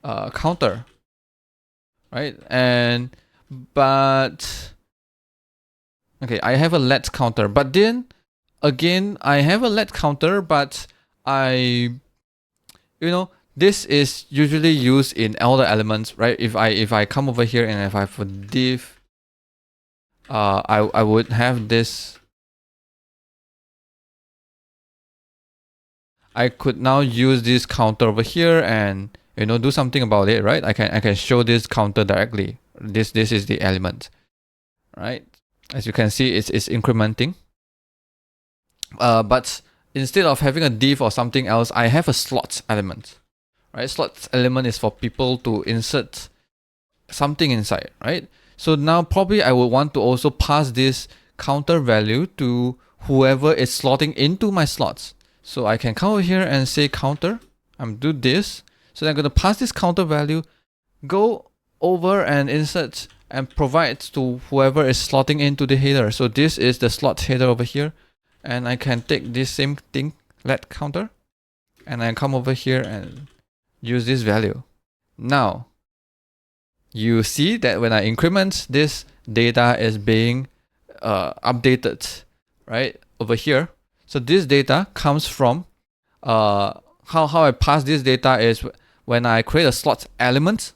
counter, right? But okay, I have a let counter, but then again I have a let counter, but this is usually used in all the elements, right? If I come over here and if I have a div, I would have this. I could now use this counter over here and do something about it, right? I can show this counter directly. This is the element, right? As you can see, it's incrementing. But instead of having a div or something else, I have a slots element, right? Slots element is for people to insert something inside, right? So now probably I would want to also pass this counter value to whoever is slotting into my slots. So I can come over here and say counter. I'm do this. So then I'm going to pass this counter value, go over and insert and provide to whoever is slotting into the header. So this is the slot header over here. And I can take this same thing, let counter, and I come over here and use this value. Now, you see that when I increment, this data is being updated, right, over here. So this data comes from how I pass this data is when I create a slots element,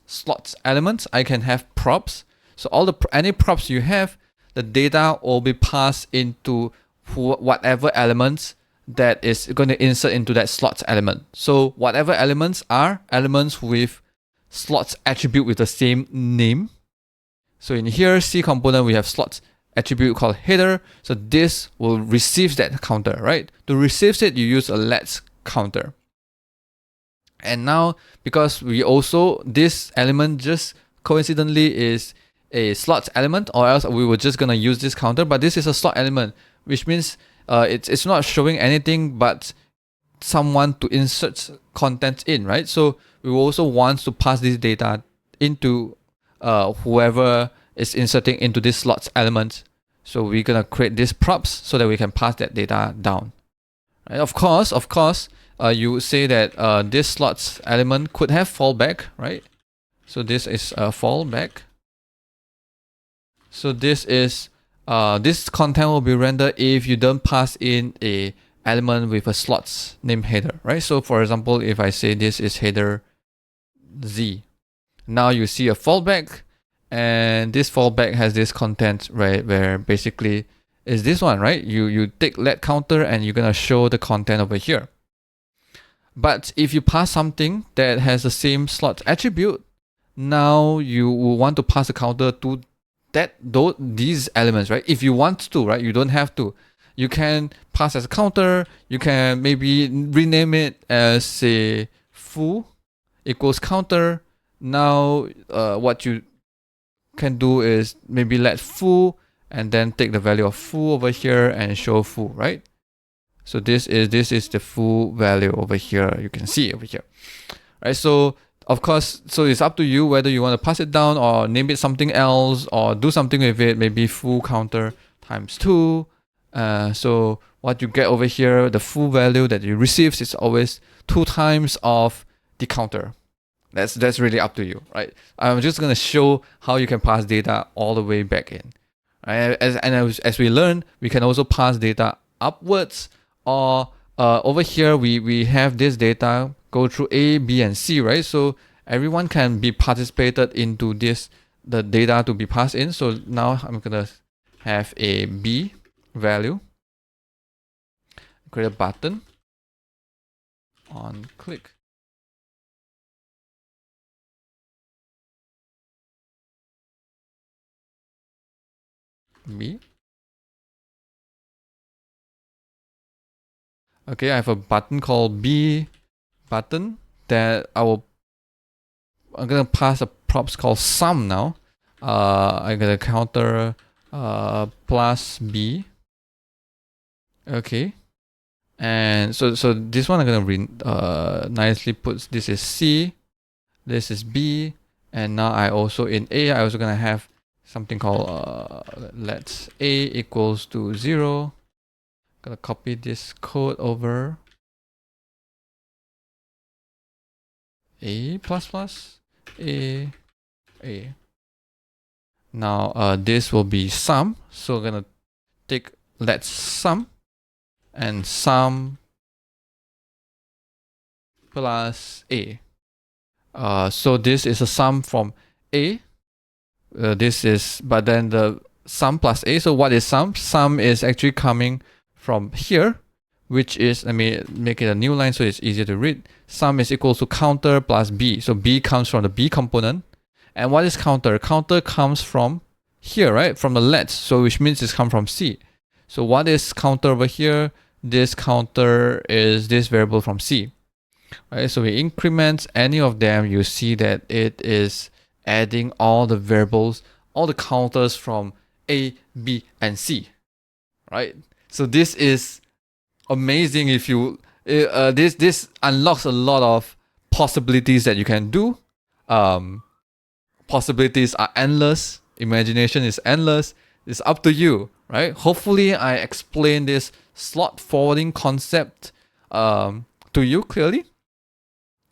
I can have props. So any props you have, the data will be passed into whatever elements that is going to insert into that slots element. So whatever elements are elements with slots attribute with the same name. So in here, C component, we have slots attribute called header. So this will receive that counter, right? To receive it, you use a let counter. And now, because this element just coincidentally is a slot element, or else we were just gonna use this counter, but this is a slot element, which means it's not showing anything but someone to insert content in, right? So we also want to pass this data into whoever is inserting into this slots element. So we're gonna create these props so that we can pass that data down. Right? Of course, you would say that this slots element could have fallback, right? So this is a fallback. So this is this content will be rendered if you don't pass in a element with a slots named header, right? So for example, if I say this is header Z, Now you see a fallback, and this fallback has this content, right, where basically is this one, right? You take let counter and you're gonna show the content over here. But if you pass something that has the same slot attribute, now you will want to pass a counter to these elements, right? If you want to, right? You don't have to. You can pass as a counter. You can maybe rename it as, say, foo equals counter. Now, what you can do is maybe let foo and then take the value of foo over here and show foo, right? So this is the foo value over here. You can see over here, right? So of course, so it's up to you whether you want to pass it down or name it something else or do something with it, maybe foo counter times 2. So what you get over here, the foo value that you receive is always 2 times of the counter. That's really up to you, right? I'm just gonna show how you can pass data all the way back in. Right? As we learn, we can also pass data upwards, or over here we have this data go through A, B, and C, right? So everyone can be participated into the data to be passed in. So now I'm gonna have a B value, create a button on click. B. Okay, I have a button called B button that I'm gonna pass a props called sum now. I'm gonna counter plus B. Okay, and so this one I'm gonna nicely put, this is C, this is B, and now I also in A I also gonna have something called let's A equals to 0. Gonna copy this code over A plus plus A. Now this will be sum, so we're gonna take let's sum and sum plus A. So this is a sum from A. This is, but then the sum plus A. So what is sum? Sum is actually coming from here, which is, let me make it a new line so it's easier to read. Sum is equal to counter plus B. So B comes from the B component. And what is counter? Counter comes from here, right? From the let, so which means it's come from C. So what is counter over here? This counter is this variable from C, right? So we increment any of them, you see that it is adding all the variables, all the counters from A, B, and C, right? So this is amazing. If you this unlocks a lot of possibilities that you can do. Possibilities are endless. Imagination is endless. It's up to you, right? Hopefully, I explained this slot forwarding concept to you clearly.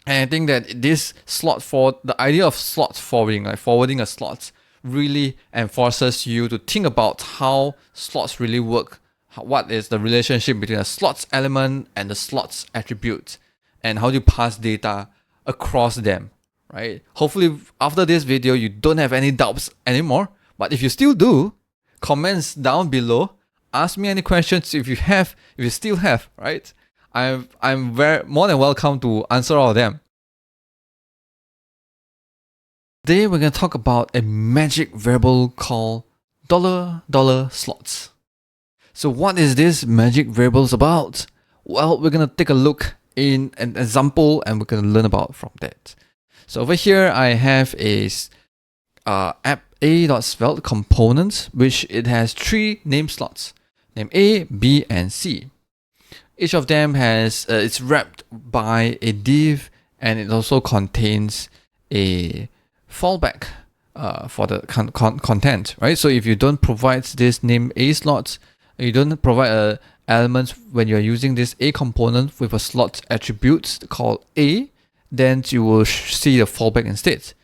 And I think that this the idea of slot forwarding, like forwarding a slot, really enforces you to think about how slots really work. What is the relationship between a slots element and the slots attribute, and how do you pass data across them, right? Hopefully after this video you don't have any doubts anymore, but if you still do, comments down below, ask me any questions if you still have, right? I'm very more than welcome to answer all of them. Today we're going to talk about a magic variable called $slots. So what is this magic variables about? Well, we're going to take a look in an example and we're going to learn about from that. So over here I have a app a.svelte component, which it has 3 name slots, name A, B, and C. Each of them has it's wrapped by a div, and it also contains a fallback for the content, right? So if you don't provide this name A slot, you don't provide elements when you're using this A component with a slot attribute called A, then you will see the fallback instead.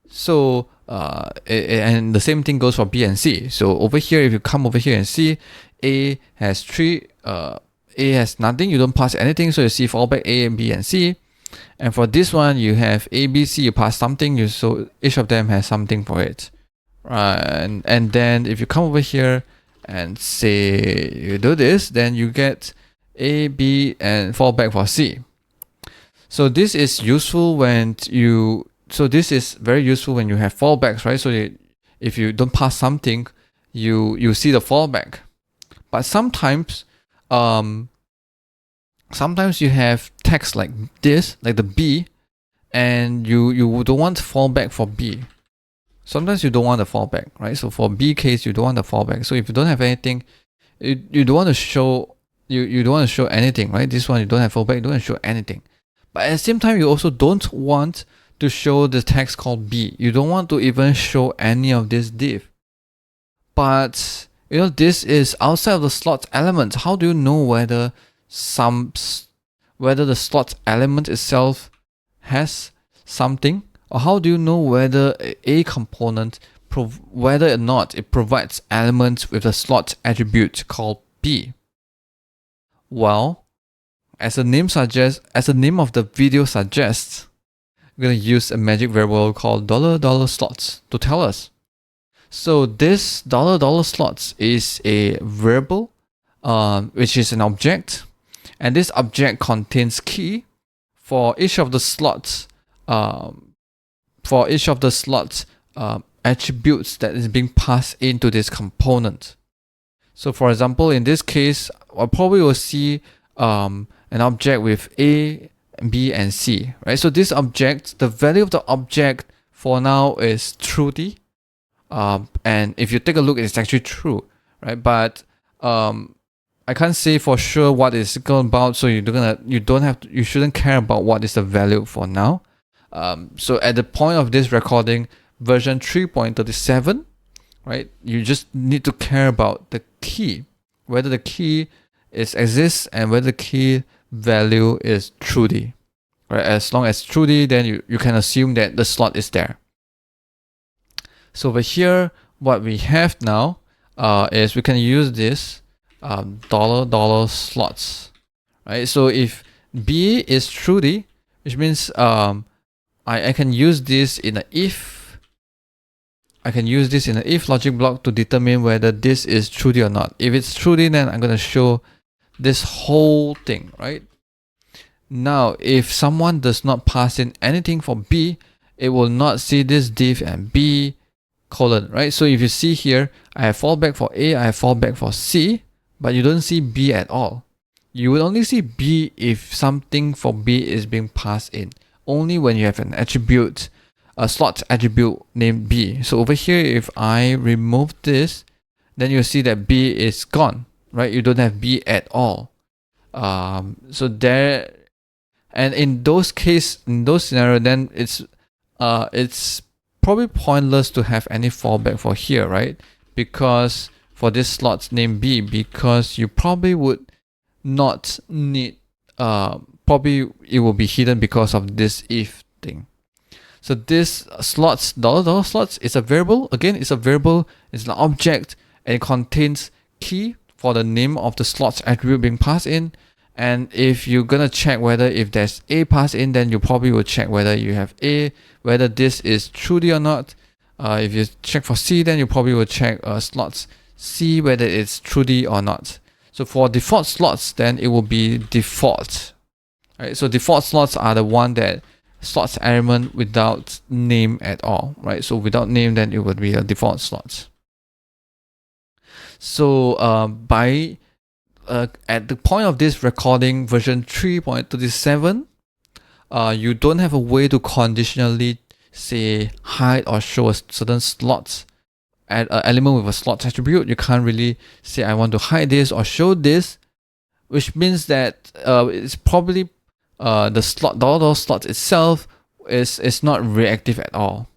So and the same thing goes for B and C. So over here, if you come over here and see, A has 3, A has nothing, you don't pass anything, so you see fallback A and B and C. And for this one, you have A, B, C, you pass something, so each of them has something for it. And then if you come over here and say you do this, then you get A, B, and fallback for C. So this is useful when this is very useful when you have fallbacks, right? So if you don't pass something, you see the fallback. But sometimes you have text like this, like the B, and you don't want fallback for B. Sometimes you don't want a fallback, right? So for B case, you don't want a fallback. So if you don't have anything, you don't want to show you don't want to show anything, right? This one you don't have fallback, you don't want to show anything. But at the same time, you also don't want to show the text called B. You don't want to even show any of this div. But this is outside of the slot element. How do you know whether the slot element itself has something? Or how do you know whether a component, whether or not it provides elements with a slot attribute called B? Well, as the name of the video suggests, we're going to use a magic variable called $slots to tell us. So this $slots is a variable, which is an object, and this object contains key for each of the slots. Attributes that is being passed into this component. So for example, in this case, I probably will see an object with A, B, and C, right? So this object, the value of the object for now is trudy, and if you take a look, it's actually true, right? But I can't say for sure what it's going about, so you shouldn't care about what is the value for now. So at the point of this recording, version 3.37, right? You just need to care about the key, whether the key exists and whether the key value is trudy. Right? As long as trudy, then you can assume that the slot is there. So over here, what we have now is we can use this $slots, right? So if B is trudy, which means I can use this in an if. I can use this in an if logic block to determine whether this is trudy or not. If it's trudy, then I'm going to show this whole thing, right? Now, if someone does not pass in anything for B, it will not see this div and B colon, right? So if you see here, I have fallback for A, I have fallback for C, but you don't see B at all. You will only see B if something for B is being passed in. Only when you have an attribute, a slot attribute named B. So over here, if I remove this, then you'll see that B is gone, right? You don't have B at all. So there, and in those scenarios, then it's probably pointless to have any fallback for here, right? Because for this slot named B, because you probably would not need, probably it will be hidden because of this if thing. So this slots, $slots is a variable. Again, it's a variable, it's an object, and it contains key for the name of the slots attribute being passed in. And if you're gonna check whether if there's A passed in, then you probably will check whether you have A, whether this is trudy or not. If you check for C, then you probably will check slots C, whether it's trudy or not. So for default slots, then it will be default. Right? So default slots are the one that slots element without name at all, right? So without name, then it would be a default slots. So at the point of this recording, version 3.37, you don't have a way to conditionally say hide or show a certain slots at an element with a slot attribute. You can't really say I want to hide this or show this, which means that it's probably the slot $slots itself is not reactive at all,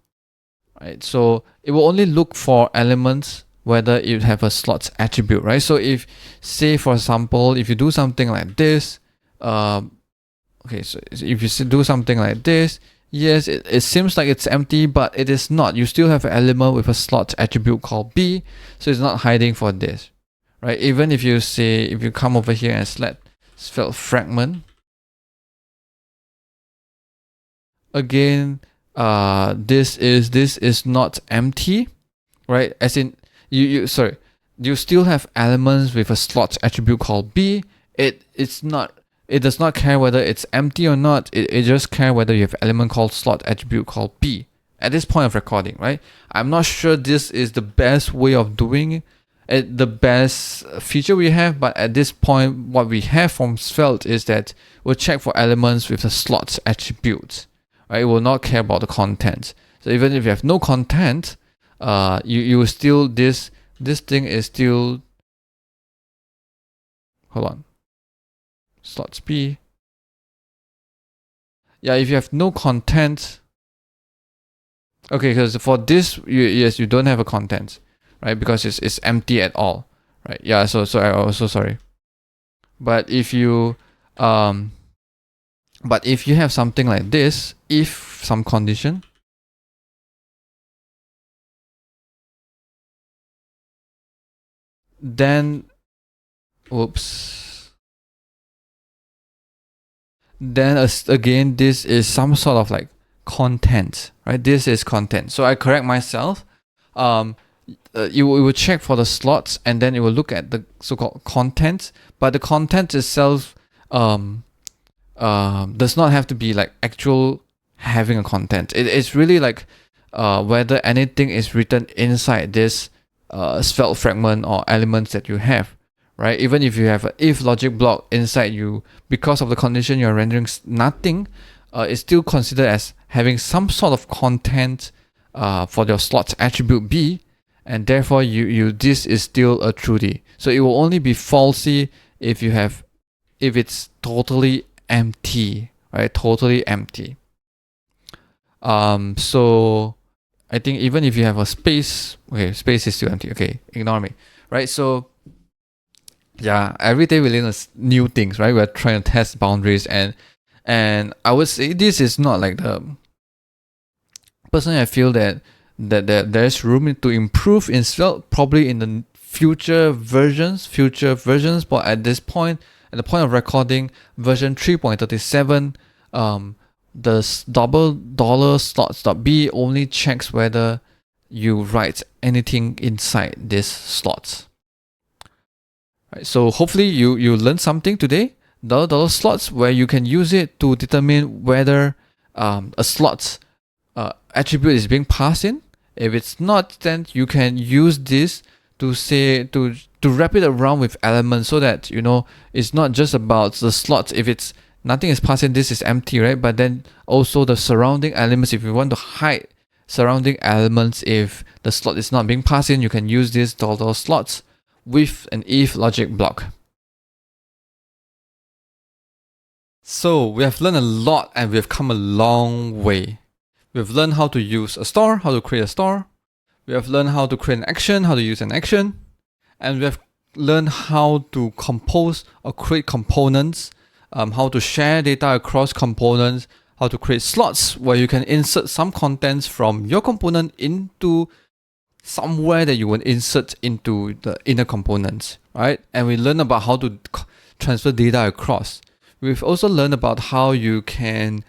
right? So it will only look for elements whether you have a slots attribute, right? So if, say for example, if you do something like this, okay, so if you do something like this, yes, it seems like it's empty, but it is not. You still have an element with a slot attribute called B, so it's not hiding for this, right? Even if you say, if you come over here and select Svelte fragment, again, this is not empty, right? As in, you still have elements with a slot attribute called b. It does not care whether it's empty or not. It just care whether you have element called slot attribute called b at this point of recording, right? I'm not sure this is the best way of doing it, the best feature we have, but at this point, what we have from Svelte is that we'll check for elements with the slot attribute, right? It will not care about the content. So even if you have no content, you still, this thing is still, hold on, slots b. Yeah, if you have no content, okay, because for this, you don't have a content, right? Because it's empty at all, right? Yeah, so I also sorry. But if you have something like this, if some condition, then again, this is some sort of like content, right? This is content. So I correct myself. You will check for the slots, and then it will look at the so-called content. But the content itself does not have to be like actual having a content. It's really like whether anything is written inside this Svelte fragment or elements that you have, right? Even if you have an if logic block inside you, because of the condition you're rendering nothing, it's still considered as having some sort of content for your slots attribute b, and therefore this is still a truth. So it will only be falsy if it's totally empty, right? Totally empty. So I think even if you have a space, okay, space is still empty. Okay, ignore me, right? So yeah, every day we learn new things, right? We're trying to test boundaries, and I would say this is not like the. Personally, I feel that there's room to improve in Svelte, probably in the future versions. But at this point, at the point of recording, version 3.37, the double $slots.b only checks whether you write anything inside these slots. Right, so hopefully you learned something today. $slots, where you can use it to determine whether a slot attribute is being passed in. If it's not, then you can use this to wrap it around with elements, so that it's not just about the slots. If it's nothing is passed in, this is empty, right? But then also the surrounding elements, if you want to hide surrounding elements, if the slot is not being passed in, you can use this $slots with an if logic block. So we have learned a lot, and we have come a long way. We've learned how to use a store, how to create a store. We have learned how to create an action, how to use an action. And we have learned how to compose or create components, how to share data across components, how to create slots where you can insert some contents from your component into somewhere that you will insert into the inner components, right? And we learned about how to transfer data across. We've also learned about how you can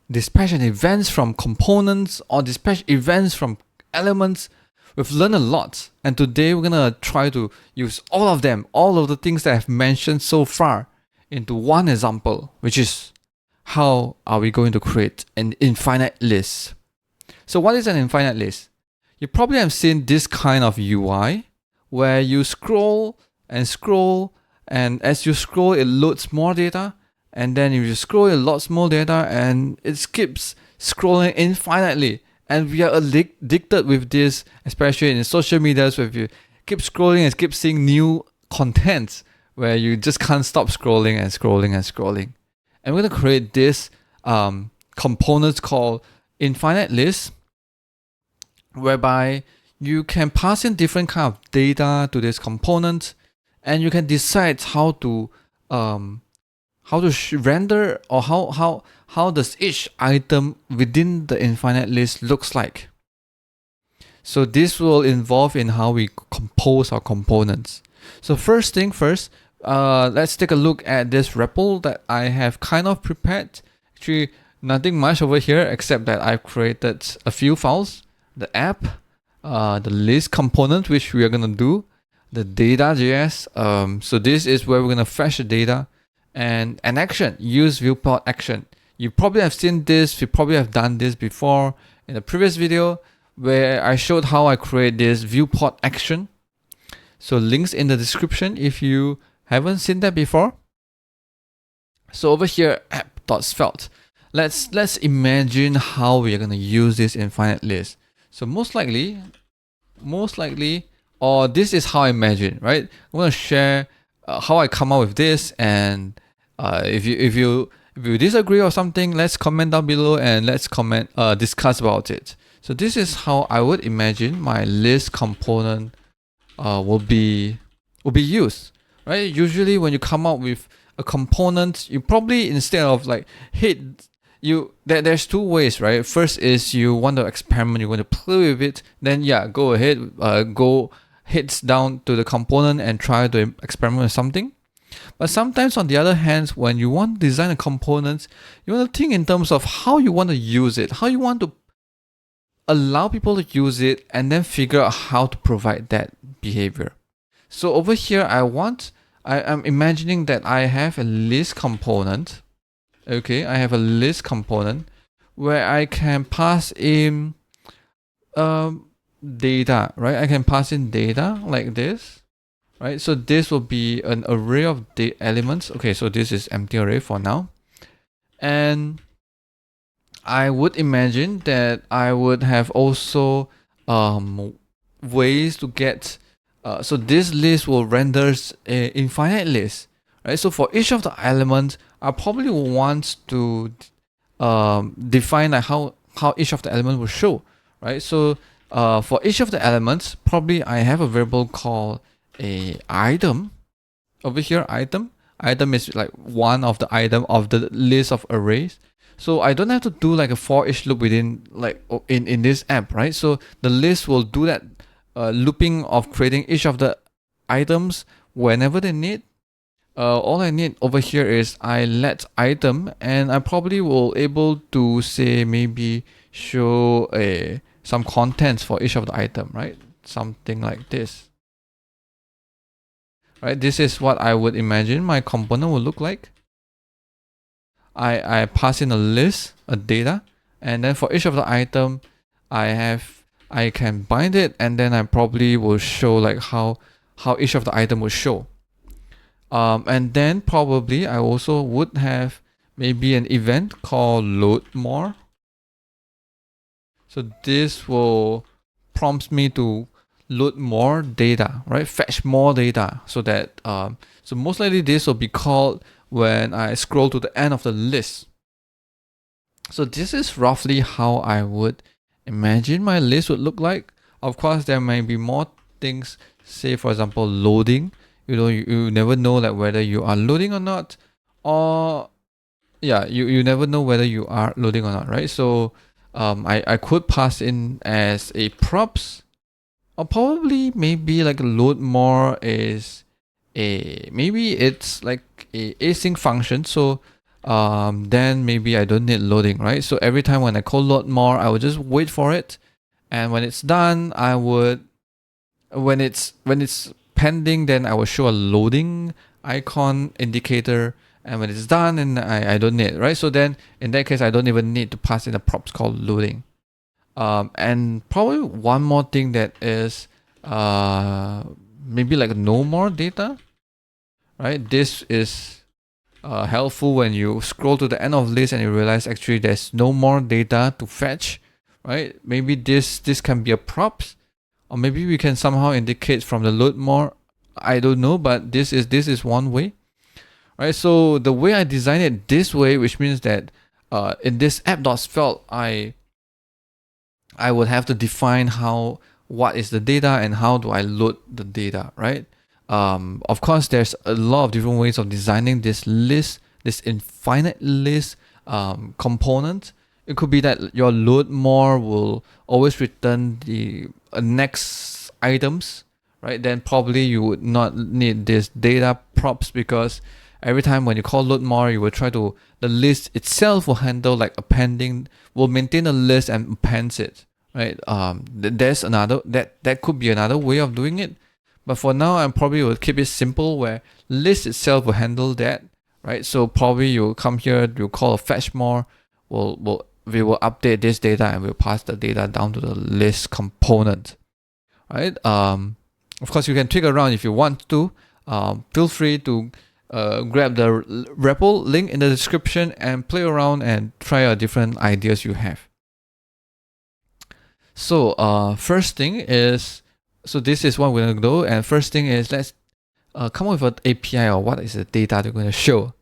dispatch an events from components or dispatch events from elements. We've learned a lot, and today we're gonna try to use all of them, all of the things that I've mentioned so far, into one example, which is how are we going to create an infinite list. So what is an infinite list? You probably have seen this kind of UI where you scroll, and as you scroll, it loads more data. And then if you scroll, it loads more data, and it keeps scrolling infinitely. And we are addicted with this, especially in social media, where if you keep scrolling and keep seeing new content, where you just can't stop scrolling and scrolling and scrolling. And we're going to create this components called infinite list, whereby you can pass in different kind of data to this component, and you can decide how to render, or how does each item within the infinite list looks like. So this will involve in how we compose our components. So first thing first, let's take a look at this REPL that I have kind of prepared. Actually, Nothing much over here except that I've created a few files, the app, the list component, which we are going to do, the data.js. So this is where we're going to fetch the data, and an action, use viewport action. You probably have seen this, you probably have done this before in the previous video where I showed how I create this viewport action. So links in the description if you haven't seen that before. So over here, app.svelte. Let's imagine how we are going to use this infinite list. So most likely, or this is how I imagine, right? I'm going to share how I come up with this, and if you disagree or something, let's comment down below and let's discuss about it. So this is how I would imagine my list component will be used, right? Usually when you come up with a component, you probably, instead of like there's two ways, right? First is you want to experiment, you want to play with it, then yeah, go ahead, go heads down to the component and try to experiment with something. But sometimes on the other hand, when you want to design a component, you want to think in terms of how you want to use it, how you want to allow people to use it, and then figure out how to provide that behavior. So over here, I'm imagining that I have a list component. Okay, I have a list component where I can pass in data, right? I can pass in data like this, right? So this will be an array of elements. Okay, so this is empty array for now. And I would imagine that I would have also ways to get, so this list will render an infinite list, right? So for each of the elements, I probably want to define like how each of the elements will show, right? So for each of the elements, probably I have a variable called a item. Over here, item is like one of the item of the list of arrays. So I don't have to do like a for each loop within like in this app, right? So the list will do that looping of creating each of the items whenever they need. All I need over here is I let item, and I probably will able to say maybe show some contents for each of the item, right? Something like this. Right, this is what I would imagine my component will look like. I pass in a list, a data, and then for each of the item, I can bind it, and then I probably will show like how each of the item will show. And then probably I also would have maybe an event called load more. So this will prompt me to load more data, right? Fetch more data, so that so most likely this will be called when I scroll to the end of the list. So this is roughly how I would imagine my list would look like. Of course, there may be more things, say for example, loading. You never know like whether you are loading or not, or yeah, you never know whether you are loading or not, right? So I could pass in as a props, or probably maybe like load more is maybe it's like a async function. So then maybe I don't need loading, right? So every time when I call load more, I will just wait for it, and when it's done, I would when it's pending, then I will show a loading icon indicator, and when it's done, then I don't need, right? So then in that case, I don't even need to pass in a props called loading. And probably one more thing that is maybe like no more data, right? This is helpful when you scroll to the end of list and you realize actually there's no more data to fetch, right? Maybe this can be a props, or maybe we can somehow indicate from the load more. I don't know, but this is one way, right? So the way I design it this way, which means that in this app.svelte, I would have to define what is the data and how do I load the data, right? Of course, there's a lot of different ways of designing this list, this infinite list component. It could be that your load more will always return the next items, right? Then probably you would not need this data props, because every time when you call load more, you will try to, the list itself will handle like appending, will maintain a list and appends it, right? There's another, that could be another way of doing it. But for now, I probably will keep it simple where list itself will handle that, right? So probably you'll come here, you'll call a fetch more, we will update this data and we'll pass the data down to the list component, right? Of course, you can tweak around if you want to. Feel free to grab the REPL link in the description and play around and try different ideas you have. So first thing is, so this is what we're going to do. And first thing is, let's come up with an API or what is the data they're going to show.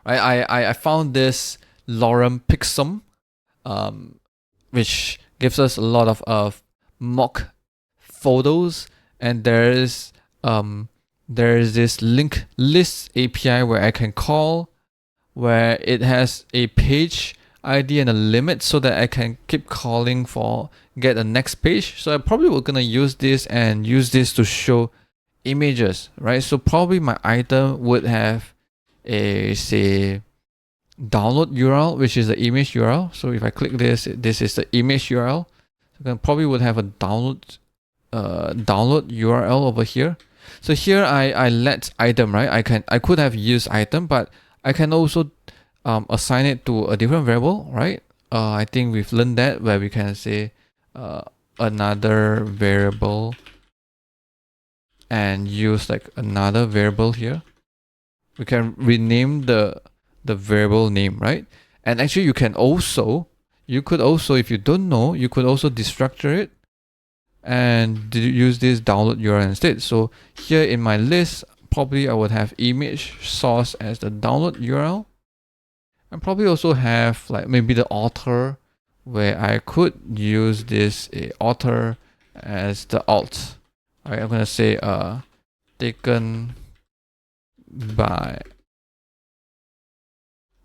Right? I found this lorem pixum, which gives us a lot of mock photos, and there is this link list API where I can call, where it has a page ID and a limit so that I can keep calling for get a next page. So I probably will gonna use this and use this to show images, right? So probably my item would have a, say, download URL, which is the image URL. So if I click this, this is the image URL. So I probably would have a download URL over here. So here I let item, right? I could have used item, but I can also assign it to a different variable, right? I think we've learned that, where we can say another variable and use like another variable here. We can rename the variable name, right? And actually you could also, if you don't know, you could also destructure it and use this download URL instead. So here in my list, probably I would have image source as the download URL, and probably also have like maybe the author, where I could use this author as the alt. All right, I'm gonna say taken by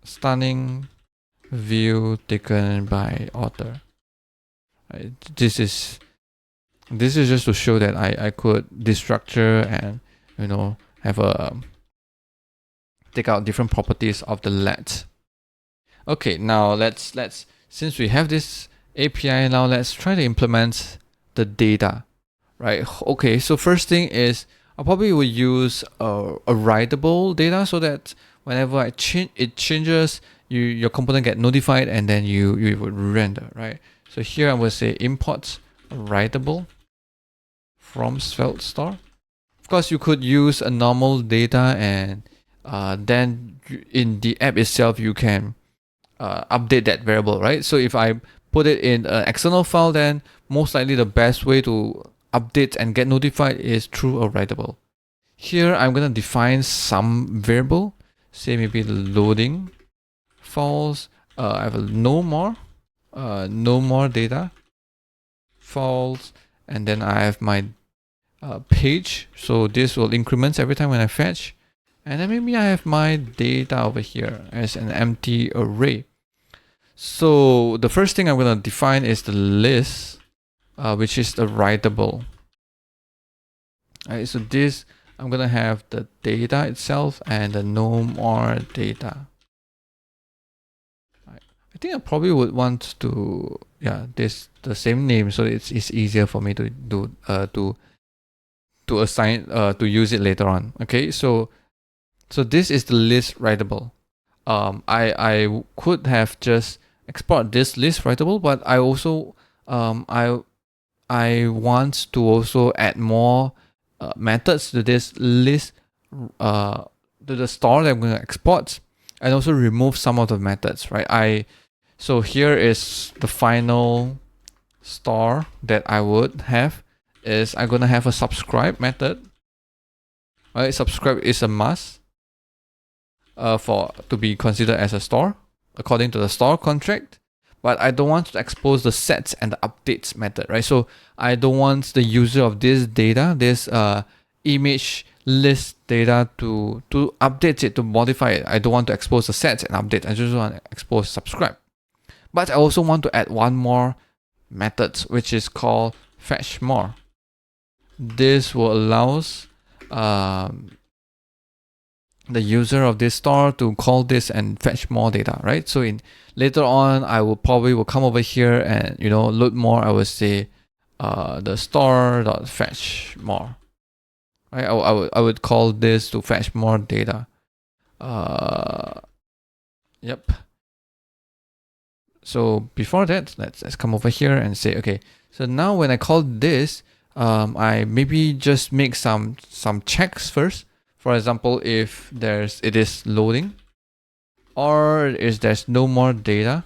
stunning view taken by author. Right, this is just to show that I could destructure and, you know, have a take out different properties of the let. Okay, now let's since we have this API, now let's try to implement the data, right? Okay, so first thing is I probably will use a writable data so that whenever I change, it changes, your component get notified and then you would render, right? So here I will say import writable from Svelte store. Of course, you could use a normal data, and then in the app itself you can update that variable, right? So if I put it in an external file, then most likely the best way to update and get notified is through a writable. Here I'm gonna define some variable, say maybe loading false. I have a no more data false, and then I have my page. So this will increment every time when I fetch, and then maybe I have my data over here as an empty array. So the first thing I'm going to define is the list, which is the writable. Alright, so this, I'm going to have the data itself and the no more data. Right. I think I probably would want to, this the same name, so it's easier for me to do to assign to use it later on. Okay, so this is the list writable. I could have just export this list writable, but I also I want to also add more methods to this list, to the store that I'm going to export, and also remove some of the methods, right? So here is the final store that I would have, is I'm going to have a subscribe method, right? Subscribe is a must to be considered as a store according to the store contract, but I don't want to expose the sets and the updates method, right? So I don't want the user of this data, this image list data, to update it, to modify it. I don't want to expose the sets and update. I just want to expose subscribe. But I also want to add one more method, which is called fetch more. This will allows the user of this store to call this and fetch more data, right? So in later on, I will probably come over here and load more. I will say the store.fetch more. Right? I would call this to fetch more data. Yep. So before that, let's come over here and say, okay, so now when I call this, I maybe just make some checks first. For example, if it is loading, or if there's no more data,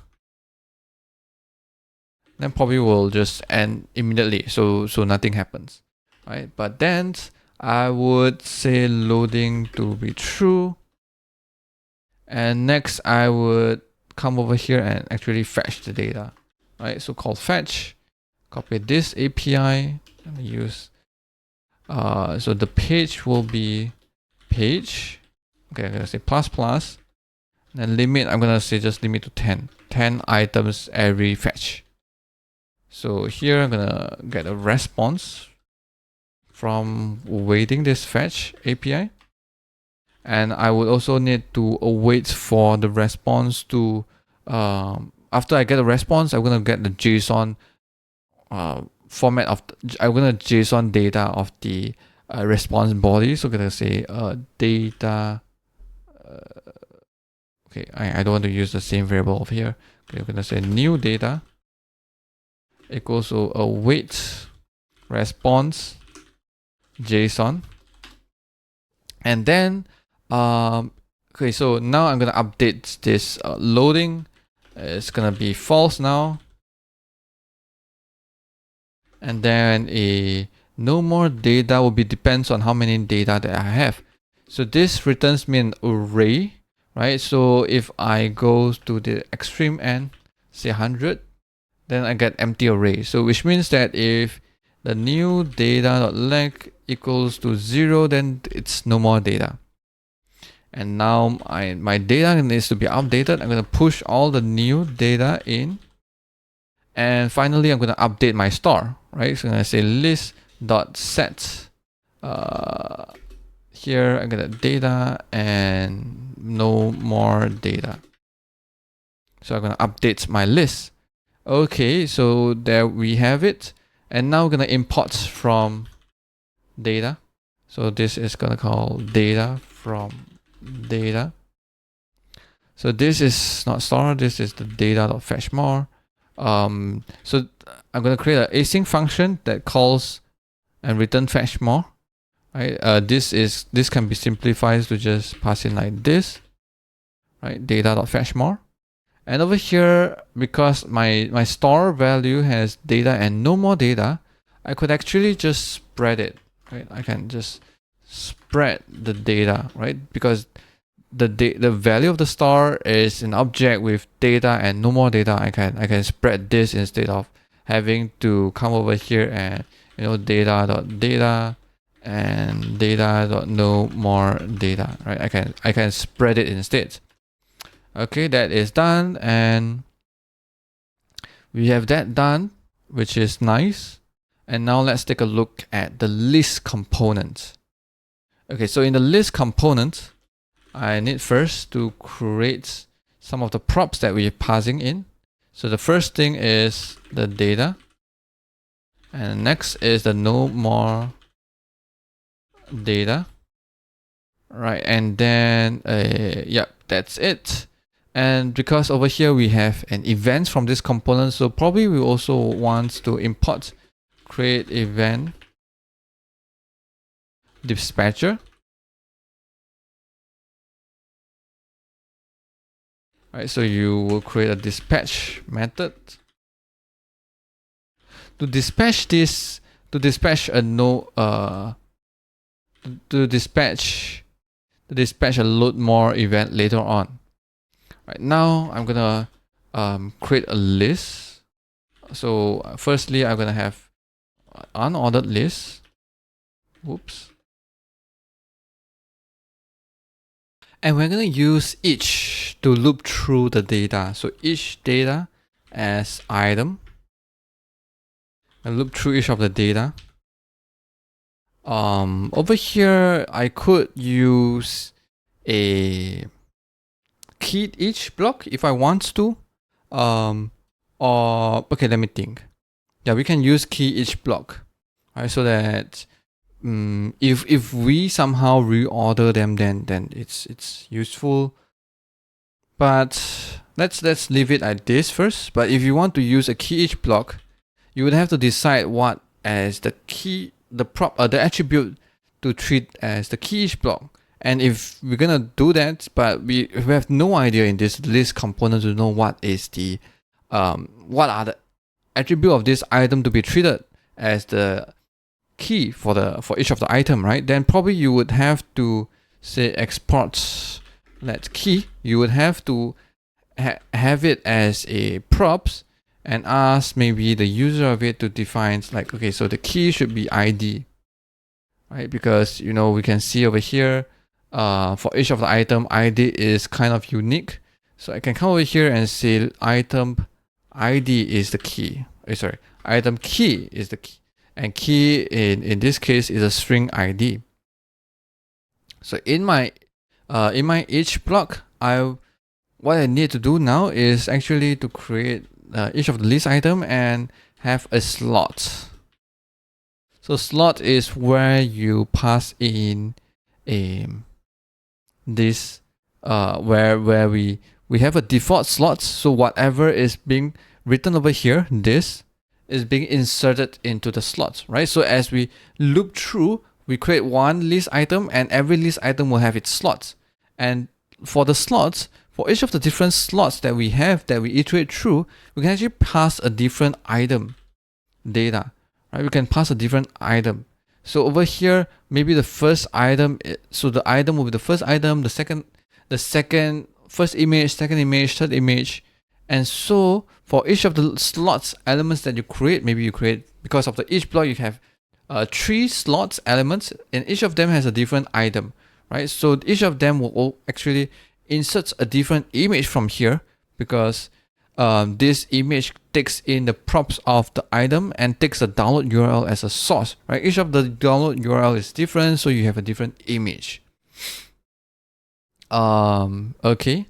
then probably will just end immediately. So nothing happens, right? But then I would say loading to be true. And next I would come over here and actually fetch the data, right? So call fetch, copy this API, and use, so the page will be page. Okay, I'm gonna say plus, and limit, I'm gonna say just limit to 10 items every fetch. So here I'm gonna get a response from awaiting this fetch API. And I would also need to await for the response to, after I get a response, I'm gonna get the JSON format of, I'm gonna JSON data of the response body. So I'm gonna say data, okay, I don't want to use the same variable over here. Okay, I'm gonna say new data equals to await response JSON. And then, okay, so now I'm gonna update this loading. It's gonna be false now. And then no more data will be depends on how many data that I have. So this returns me an array, right? So if I go to the extreme end, say 100, then I get empty array. So which means that if the new data.length equals to 0, then it's no more data. And now my data needs to be updated. I'm going to push all the new data in. And finally, I'm going to update my store, right? So I'm going to say list.set. Here, I'm going to data and no more data. So I'm going to update my list. Okay, so there we have it. And now we're going to import from data. So this is going to call data from data. So this is not store, this is the data.fetch more. So I'm going to create an async function that calls and return fetch more. Right? This can be simplified to just pass in like this, right? Data.fetch more. And over here, because my store value has data and no more data, I could actually just spread it, right? I can just spread the data, right? Because the value of the store is an object with data and no more data. I can spread this instead of having to come over here and data.data and data.no more data, right? I can spread it instead. Okay, that is done, and we have that done, which is nice. And now let's take a look at the list component. Okay, so in the list component, I need first to create some of the props that we're passing in. So the first thing is the data, and next is the no more data, right? And then yeah, that's it. And because over here we have an event from this component, so probably we also want to import create event dispatcher. Right, so you will create a dispatch method to dispatch this, to dispatch a a load more event later on. Right now, I'm gonna create a list. So firstly, I'm gonna have unordered list. Whoops. And we're gonna use each to loop through the data. So each data as item, and loop through each of the data. Over here, I could use a key each block if I want to. Or okay, let me think. Yeah, we can use key each block, right? So that if we somehow reorder them, then it's useful. But let's leave it at this first. But if you want to use a key each block, you would have to decide what as the key, the attribute to treat as the key each block. And if we're gonna do that, but we have no idea in this list component to know what is the what are the attribute of this item to be treated as the key for each of the item, right? Then probably you would have to say export let key. You would have to have it as a props and ask maybe the user of it to define like, okay, so the key should be ID, right? Because we can see over here for each of the item, ID is kind of unique. So I can come over here and say item ID is the key. Item key is the key. And key in this case is a string ID. So in my each block, what I need to do now is actually to create each of the list item and have a slot. So slot is where you pass in this where we have a default slot. So whatever is being written over here, this is being inserted into the slots, right? So as we loop through, we create one list item and every list item will have its slots. And for the slots, for each of the different slots that we have that we iterate through, we can actually pass a different item data, right? We can pass a different item. So over here, maybe the first item, so the item will be the first item, the second, first image, second image, third image. And so for each of the slots elements that you create, maybe you create, because of the each block, you have 3 slots elements and each of them has a different item, right? So each of them will actually insert a different image from here because this image takes in the props of the item and takes the download URL as a source, right? Each of the download URL is different, so you have a different image. Okay.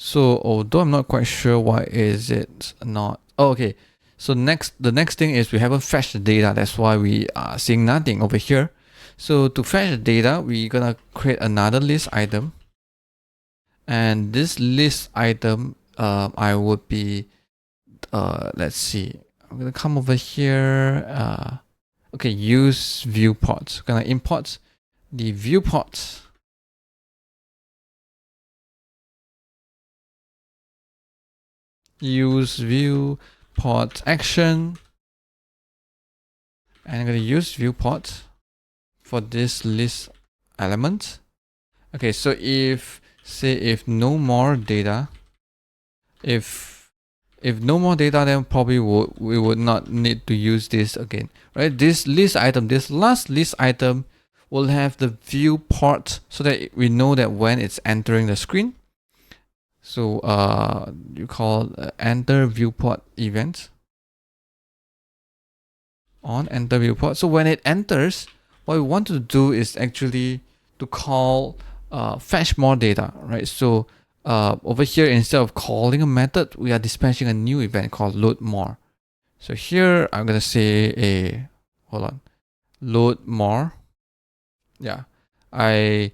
So although I'm not quite sure why is it not. Oh, okay. So the next thing is we haven't fetched the data. That's why we are seeing nothing over here. So to fetch the data, we're gonna create another list item. And this list item, I would be, let's see. I'm gonna come over here. Okay, use viewport. Gonna import the viewport. Use viewport action, and I'm going to use viewport for this list element. Okay, so if no more data, if no more data, then probably we would not need to use this again, right? This list item, this last list item will have the viewport so that we know that when it's entering the screen. So you call enter viewport event on enter viewport. So when it enters, what we want to do is actually to call fetch more data, right? So over here, instead of calling a method, we are dispatching a new event called load more. So here I'm gonna say load more. Yeah, I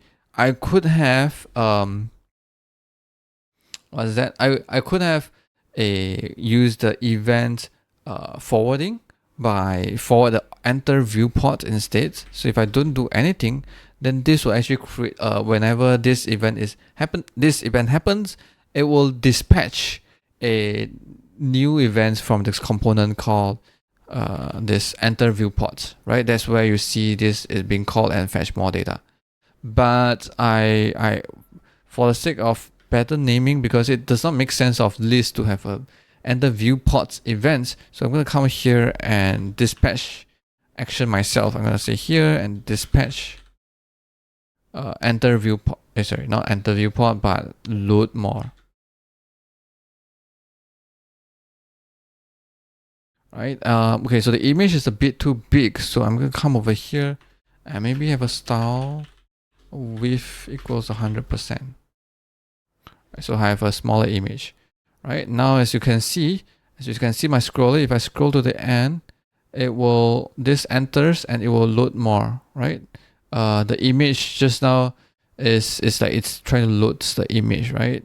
could have was that I could have used the event forwarding by forward the enter viewport instead. So if I don't do anything, then this will actually create whenever this event happens, it will dispatch a new event from this component called this enter viewport, right? That's where you see this is being called and fetch more data. But I for the sake of better naming, because it does not make sense of list to have a enter viewport events, so I'm going to come here and dispatch action myself. I'm going to say here and dispatch enter viewport. Sorry, not enter viewport, but load more. Right. Okay, so the image is a bit too big, so I'm going to come over here and maybe have a style width equals 100%. So I have a smaller image. Right now, as you can see my scroller, if I scroll to the end, this enters and it will load more, right? The image just now is like it's trying to load the image, right?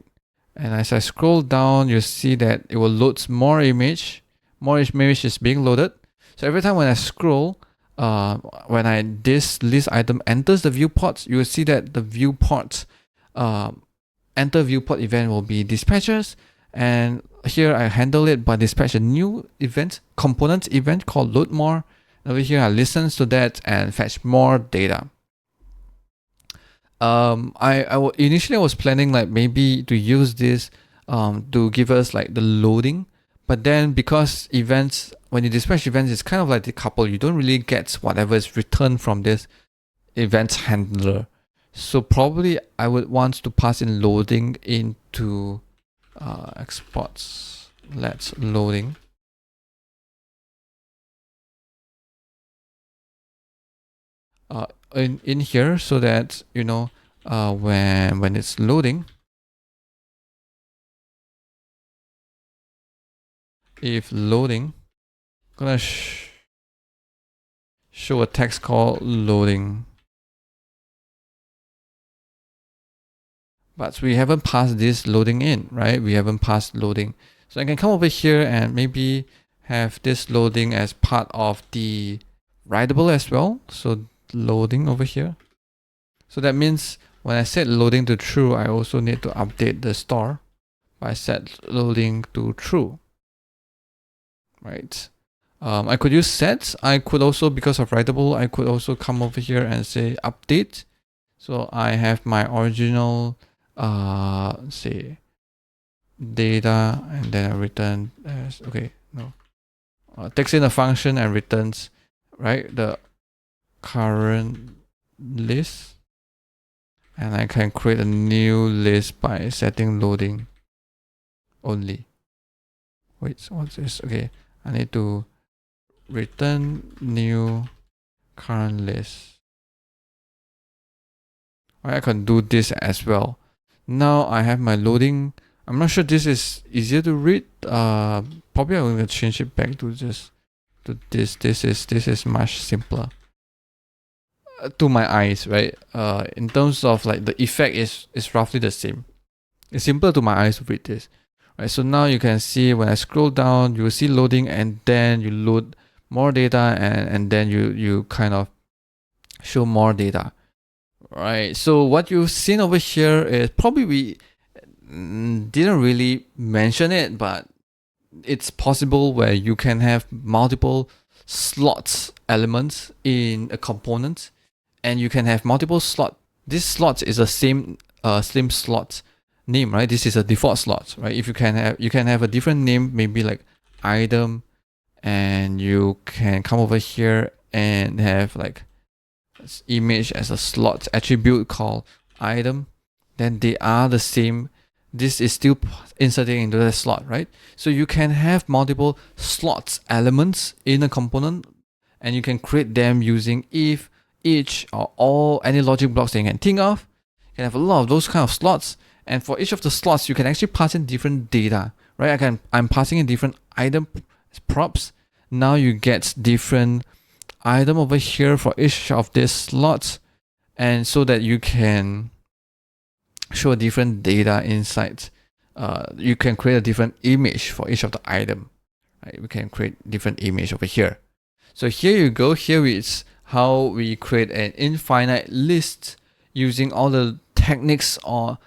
And as I scroll down, you see that it will load more image is being loaded. So every time when I scroll, this list item enters the viewport, you will see that the viewport enter viewport event will be dispatchers, and here I handle it by dispatch a new component event called load more. Over here I listens to that and fetch more data. Initially I was planning like maybe to use this to give us like the loading, but then because events, when you dispatch events, it's kind of like decoupled. You don't really get whatever is returned from this event handler. So probably I would want to pass in loading into exports. Let's loading. In here, so that you know when it's loading, if loading, gonna show a text called loading. But we haven't passed this loading in, right? We haven't passed loading. So I can come over here and maybe have this loading as part of the Writable as well. So loading over here. So that means when I set loading to true, I also need to update the store by set loading to true, right? I could use sets. I could also, because of Writable, I could also come over here and say update. So I have my original say data, and then I return as takes in a function and returns, right, the current list, and I can create a new list by setting loading only. Wait, what's this? Okay, I need to return new current list. Right, I can do this as well. Now I have my loading. I'm not sure this is easier to read. Probably I'm going to change it back to just to this. This is much simpler to my eyes, right? In terms of like the effect is roughly the same. It's simpler to my eyes to read this, right? So now you can see when I scroll down, you will see loading, and then you load more data, and then you kind of show more data. Right, so what you've seen over here is probably we didn't really mention it, but it's possible where you can have multiple slots elements in a component, and you can have multiple slot. This slot is a same slim slot name, right? This is a default slot, right? If you can have a different name, maybe like item, and you can come over here and have like image as a slot attribute called item, then they are the same. This is still inserting into the slot, right? So you can have multiple slots elements in a component, and you can create them using if, each, or all, any logic blocks that you can think of. You can have a lot of those kind of slots, and for each of the slots you can actually pass in different data, right? I'm passing in different item props. Now you get different item over here for each of these slots, and so that you can show different data inside. You can create a different image for each of the item, right? We can create different image over here. So here you go. Here is how we create an infinite list using all the techniques or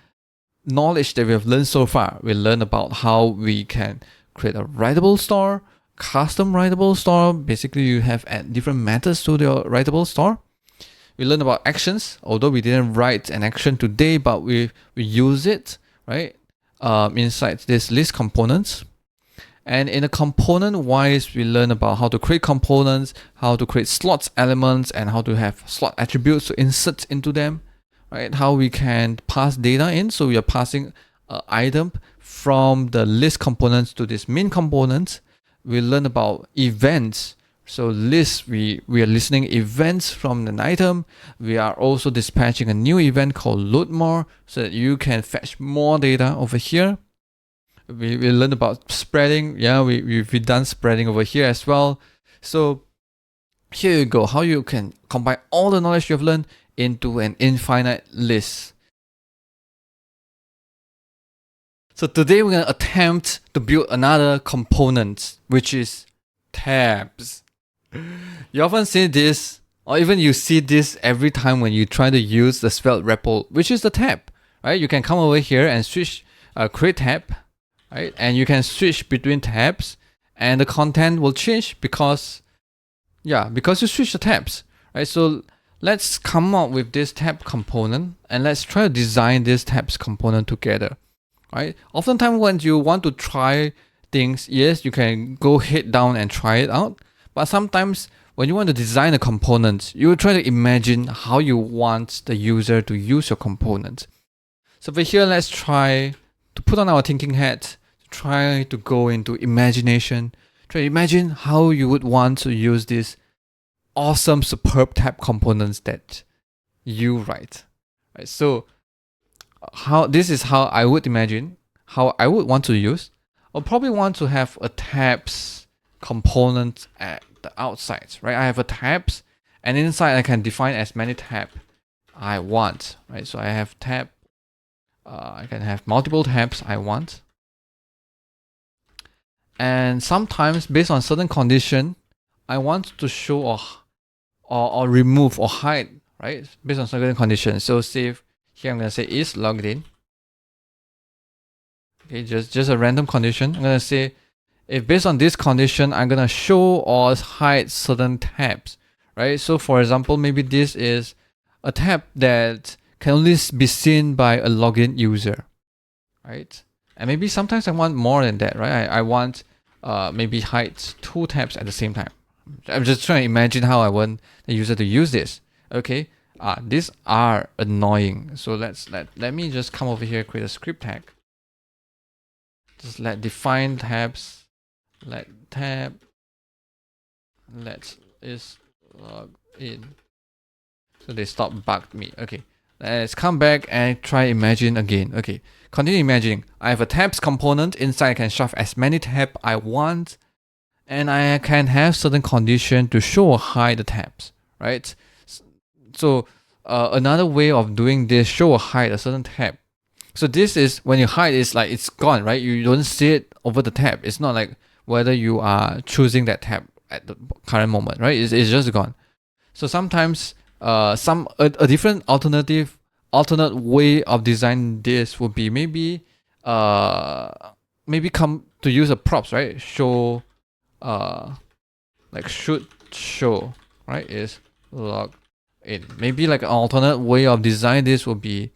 knowledge that we have learned so far. We learned about how we can create a writable store, custom writable store. Basically, you have different methods to the writable store. We learned about actions, although we didn't write an action today, but we use it, right, inside this list components. And in the component wise, we learn about how to create components, how to create slots elements, and how to have slot attributes to insert into them, right? How we can pass data in. So we are passing an item from the list components to this main component. We learn about events, So list, we are listening events from an item. We are also dispatching a new event called load more so that you can fetch more data over here. We learned about spreading. Yeah, we've done spreading over here as well. So here you go, how you can combine all the knowledge you've learned into an infinite list. So today we're going to attempt to build another component, which is tabs. You often see this, or even you see this every time when you try to use the Svelte REPL, which is the tab, right? You can come over here and switch, create tab, right? And you can switch between tabs, and the content will change because you switch the tabs, right? So let's come up with this tab component, and let's try to design this tabs component together, right? Oftentimes when you want to try things, yes, you can go head down and try it out. But sometimes when you want to design a component, you will try to imagine how you want the user to use your component. So over here, let's try to put on our thinking hat, try to go into imagination, try to imagine how you would want to use these awesome, superb tab components that you write. Right? So this is how I would imagine, how I would want to use. I'll probably want to have a tabs component at the outside, right? I have a tabs, and inside I can define as many tab I want, right? So I have tab, I can have multiple tabs I want. And sometimes based on certain condition, I want to show or remove or hide, right? Based on certain conditions. So say here I'm going to say is logged in. Okay, just a random condition. I'm going to say if based on this condition, I'm going to show or hide certain tabs, right? So for example, maybe this is a tab that can only be seen by a login user, right? And maybe sometimes I want more than that, right? I want maybe hide 2 tabs at the same time. I'm just trying to imagine how I want the user to use this. Okay, these are annoying. So let me just come over here, create a script tag. Just let define tabs. Let tab, is log in. So they stop bugged me. Okay, let's come back and try imagine again. Okay, continue imagining. I have a tabs component. Inside I can shove as many tabs I want, and I can have certain condition to show or hide the tabs, right? So another way of doing this, show or hide a certain tab. So this is when you hide, it's like it's gone, right? You don't see it over the tab. It's not like whether you are choosing that tab at the current moment, right? It's just gone. So sometimes a different alternate way of designing this would be maybe come to use a props, right? Show like should show, right? Is log in. Maybe like an alternate way of design this would be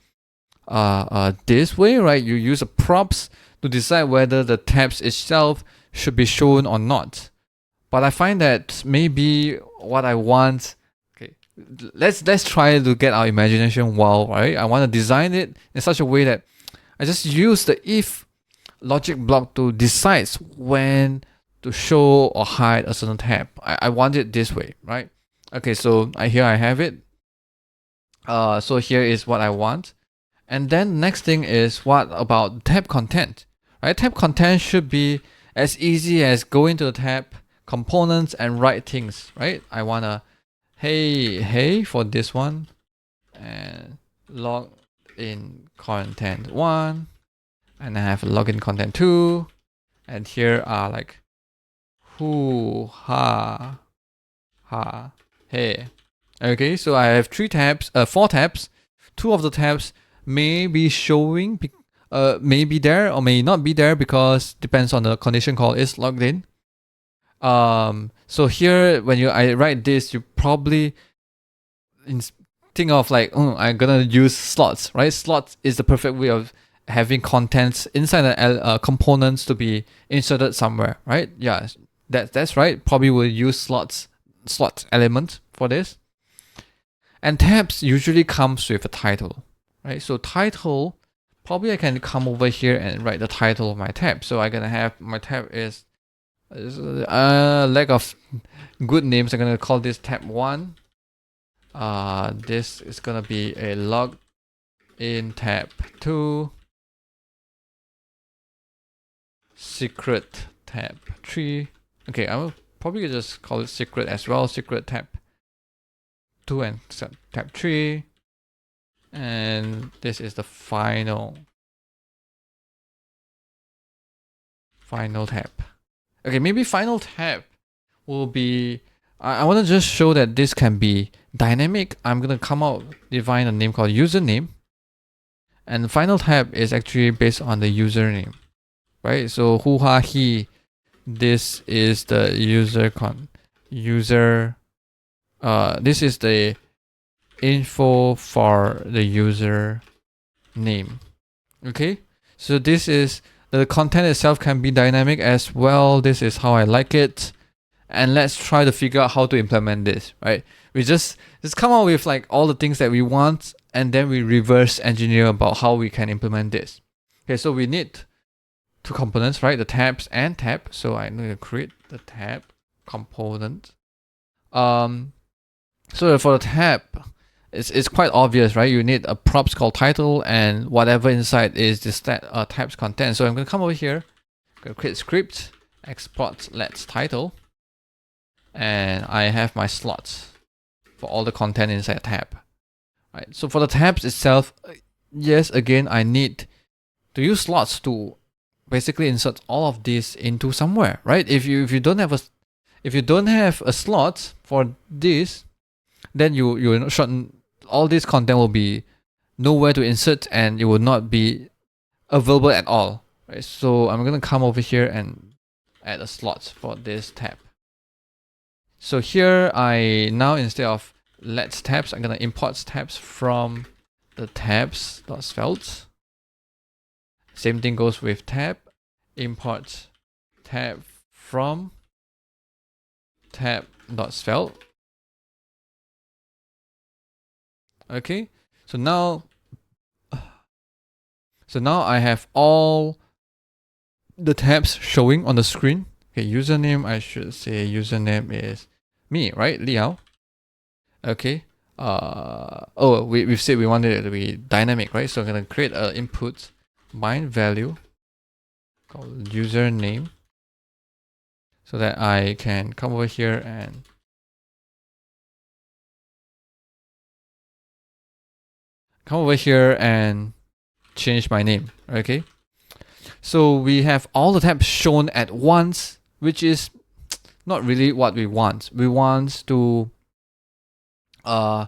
this way, right? You use a props to decide whether the tabs itself should be shown or not. But I find that maybe what I want, okay, let's try to get our imagination wild, right? I want to design it in such a way that I just use the if logic block to decide when to show or hide a certain tab. I want it this way, right? Okay, so here I have it. So here is what I want. And then next thing is, what about tab content, right? Tab content should be as easy as go into the tab components and write things, right? I wanna hey for this one, and log in content 1, and I have login content 2, and here are like who ha hey. Okay, so I have 4 tabs. 2 of the tabs may be showing, may be there or may not be there because depends on the condition called is logged in. So here when I write this, you probably think of like, oh, I'm gonna use slots, right? Slots is the perfect way of having contents inside the components to be inserted somewhere, right? Yeah, that's right. Probably will use slot element for this. And tabs usually comes with a title, right? So title, probably I can come over here and write the title of my tab. So I'm gonna have my tab is Lack of good names. I'm gonna call this tab 1. This is gonna be a log in tab 2. Secret tab 3. Okay, I will probably just call it secret as well. Secret tab 2 and tab 3. And this is the final tab. Okay, maybe final tab will be, I want to just show that this can be dynamic. I'm going to define a name called username. And the final tab is actually based on the username, right? So who, ha, he, this is the this is the info for the user name. Okay, so this is the content itself can be dynamic as well. This is how I like it. And let's try to figure out how to implement this, right? We just come up with like all the things that we want, and then we reverse engineer about how we can implement this. Okay, so we need 2 components, right? The tabs and tab. So I need to create the tab component. So for the tab, it's quite obvious, right? You need a props called title, and whatever inside is this tab's content. So I'm going to come over here, going to create script, export let's title, and I have my slots for all the content inside a tab. Right. So for the tabs itself, yes, again, I need to use slots to basically insert all of this into somewhere, right? If you don't have a slot for this, then you shorten all this content will be nowhere to insert, and it will not be available at all, right? So I'm gonna come over here and add a slot for this tab. So here I now, instead of let's tabs, I'm gonna import tabs from the tabs.svelte. Same thing goes with tab, import tab from tab.svelte. Okay, so now I have all the tabs showing on the screen. Okay, username, I should say username is me, right? Liao. Okay. We've said we wanted it to be dynamic, right? So I'm gonna create an input bind value called username, so that I can come over here and change my name. Okay. So we have all the tabs shown at once, which is not really what we want. We want to only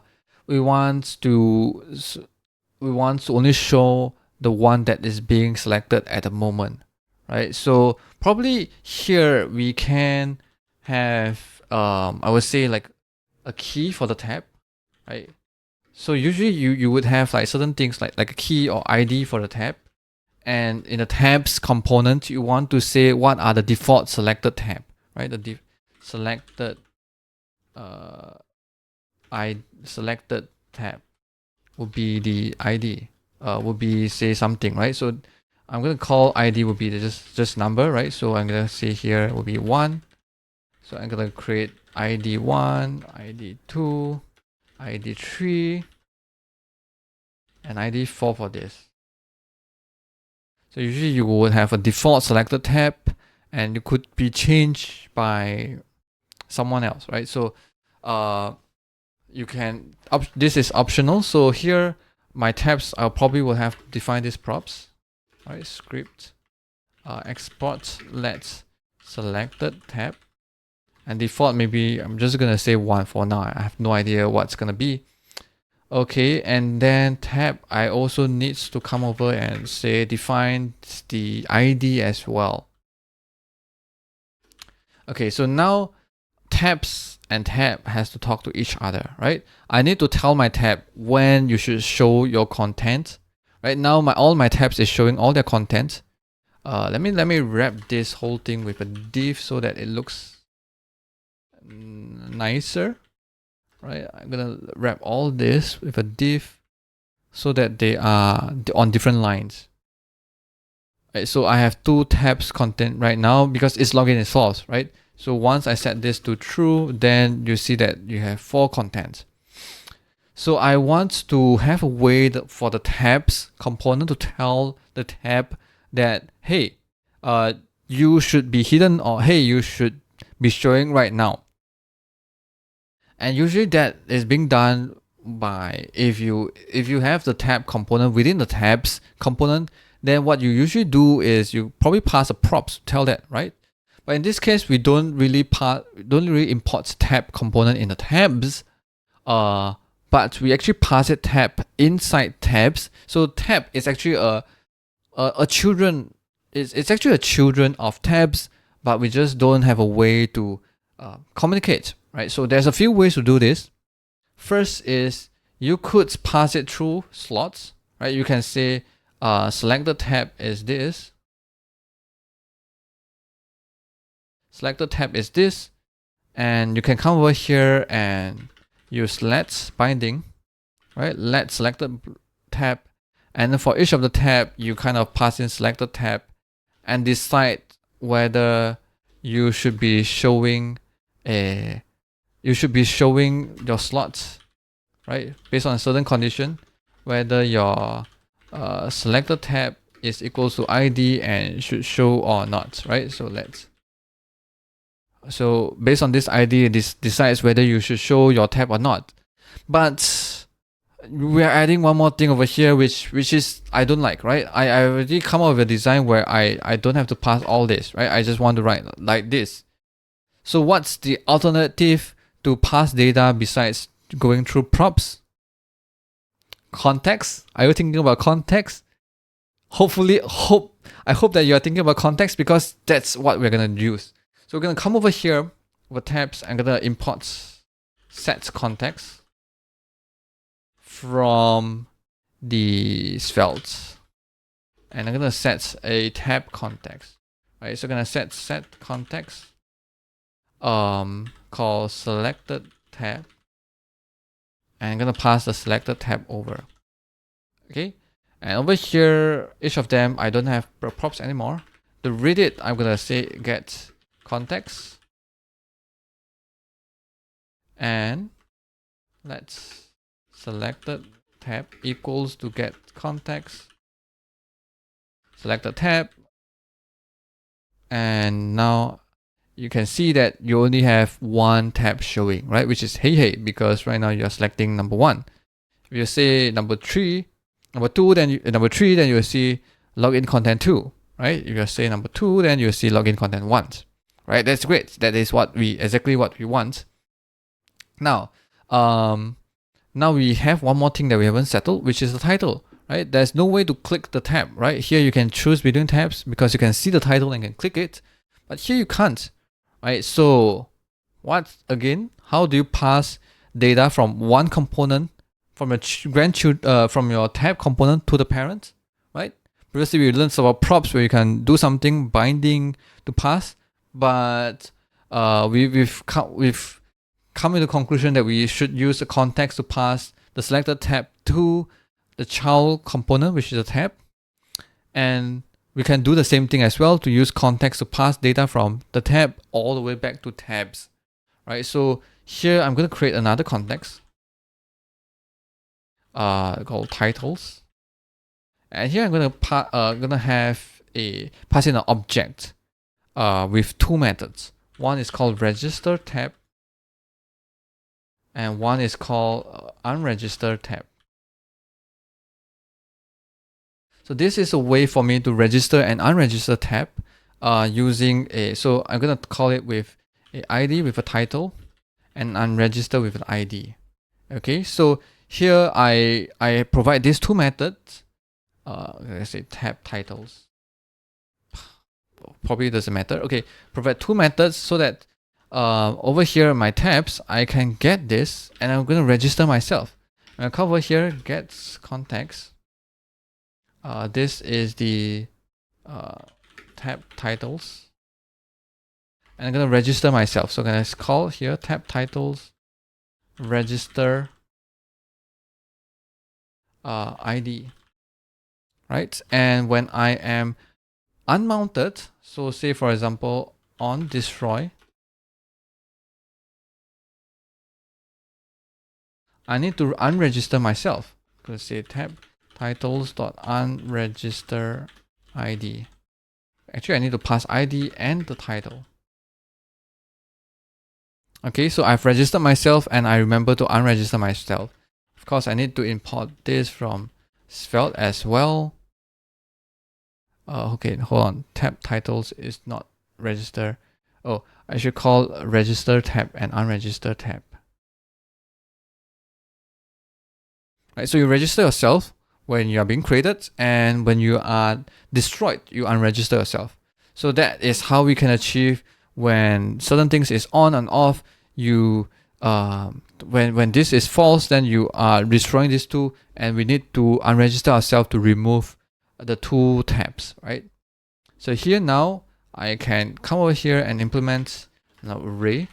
show the one that is being selected at the moment, right? So probably here we can have I would say like a key for the tab, right? So usually you would have like certain things like a key or ID for the tab. And in the tabs component, you want to say what are the default selected tab, right? The selected selected tab would be the ID, would be say something, right? So I'm gonna call ID would be just number, right? So I'm gonna say here will be 1. So I'm gonna create ID 1, ID 2, ID 3, and ID 4 for this. So usually you would have a default selected tab, and it could be changed by someone else, right? So you can, this is optional. So here my tabs, I probably will have to define these props, right? Script, export let's selected tab, and default, maybe I'm just gonna say 1 for now. I have no idea what's gonna be. Okay, and then tab, I also needs to come over and say define the ID as well. Okay, so now tabs and tab has to talk to each other, right? I need to tell my tab when you should show your content. Right now, all my tabs is showing all their content. Let me wrap this whole thing with a div so that it looks nicer. Right, I'm gonna wrap all this with a div so that they are on different lines. Right, so I have 2 tabs content right now because its login is false, right? So once I set this to true, then you see that you have 4 contents. So I want to have a way for the tabs component to tell the tab that, hey, you should be hidden, or hey, you should be showing right now. And usually that is being done by, if you have the tab component within the tabs component, then what you usually do is you probably pass a props to tell that, right? But in this case, we don't really import tab component in the tabs, but we actually pass it tab inside tabs. So tab is actually a children. It's actually a children of tabs, but we just don't have a way to communicate, right? So there's a few ways to do this. First is you could pass it through slots, right? You can say select the tab is this. Select the tab is this, and you can come over here and use let's binding, right? Let's select the tab, and then for each of the tab, you kind of pass in select the tab and decide whether you should be showing your slots, right? Based on a certain condition, whether your selected tab is equals to ID and should show or not, right? So based on this ID, this decides whether you should show your tab or not. But we are adding one more thing over here, which is I don't like, right? I already come up with a design where I don't have to pass all this, right? I just want to write like this. So what's the alternative to pass data besides going through props? Context? Are you thinking about context? I hope that you are thinking about context, because that's what we're gonna use. So we're gonna come over here over tabs. I'm gonna import set context from the Svelte, and I'm gonna set a tab context. Right, so I'm gonna set context called selected tab, and I'm gonna pass the selected tab over. Okay, and over here, each of them I don't have props anymore. To read it, I'm gonna say get context, and let's selected tab equals to get context, select the tab, and now you can see that you only have one tab showing, right? Which is hey, because right now you're selecting number 1. If you say number 3, then you will see login content 2, right? If you say number 2, then you'll see login content 1, right? That's great. That is exactly what we want. Now, now we have one more thing that we haven't settled, which is the title, right? There's no way to click the tab, right? Here you can choose between tabs because you can see the title and can click it, but here you can't, right? So how do you pass data from one component, from from your tab component to the parent, right? Previously we learned about props where you can do something binding to pass, but we've come to the conclusion that we should use the context to pass the selected tab to the child component, which is a tab. And we can do the same thing as well to use context to pass data from the tab all the way back to tabs, right? So here I'm going to create another context called titles. And here I'm going to pass in an object with 2 methods. One is called register tab, and one is called unregistered tab. So this is a way for me to register an unregistered tab using so I'm going to call it with an ID with a title and unregister with an ID. Okay, so here I provide these 2 methods. Let's say tab titles. Probably doesn't matter. Okay, provide 2 methods so that over here in my tabs, I can get this and I'm going to register myself. I'll come over here, get context. This is the tab titles. And I'm going to register myself. So I'm going to call here tab titles, register ID. Right? And when I am unmounted. So say for example on destroy, I need to unregister myself. I'm gonna say tab titles.unregister ID. Actually, I need to pass ID and the title. Okay, so I've registered myself and I remember to unregister myself. Of course, I need to import this from Svelte as well. Okay, hold on. Tab titles is not register. Oh, I should call register tab and unregister tab. Right, so you register yourself when you are being created, and when you are destroyed, you unregister yourself. So that is how we can achieve when certain things is on and off. You when this is false, then you are destroying this two, and we need to unregister ourselves to remove the two tabs, right? So here now I can come over here and implement an array.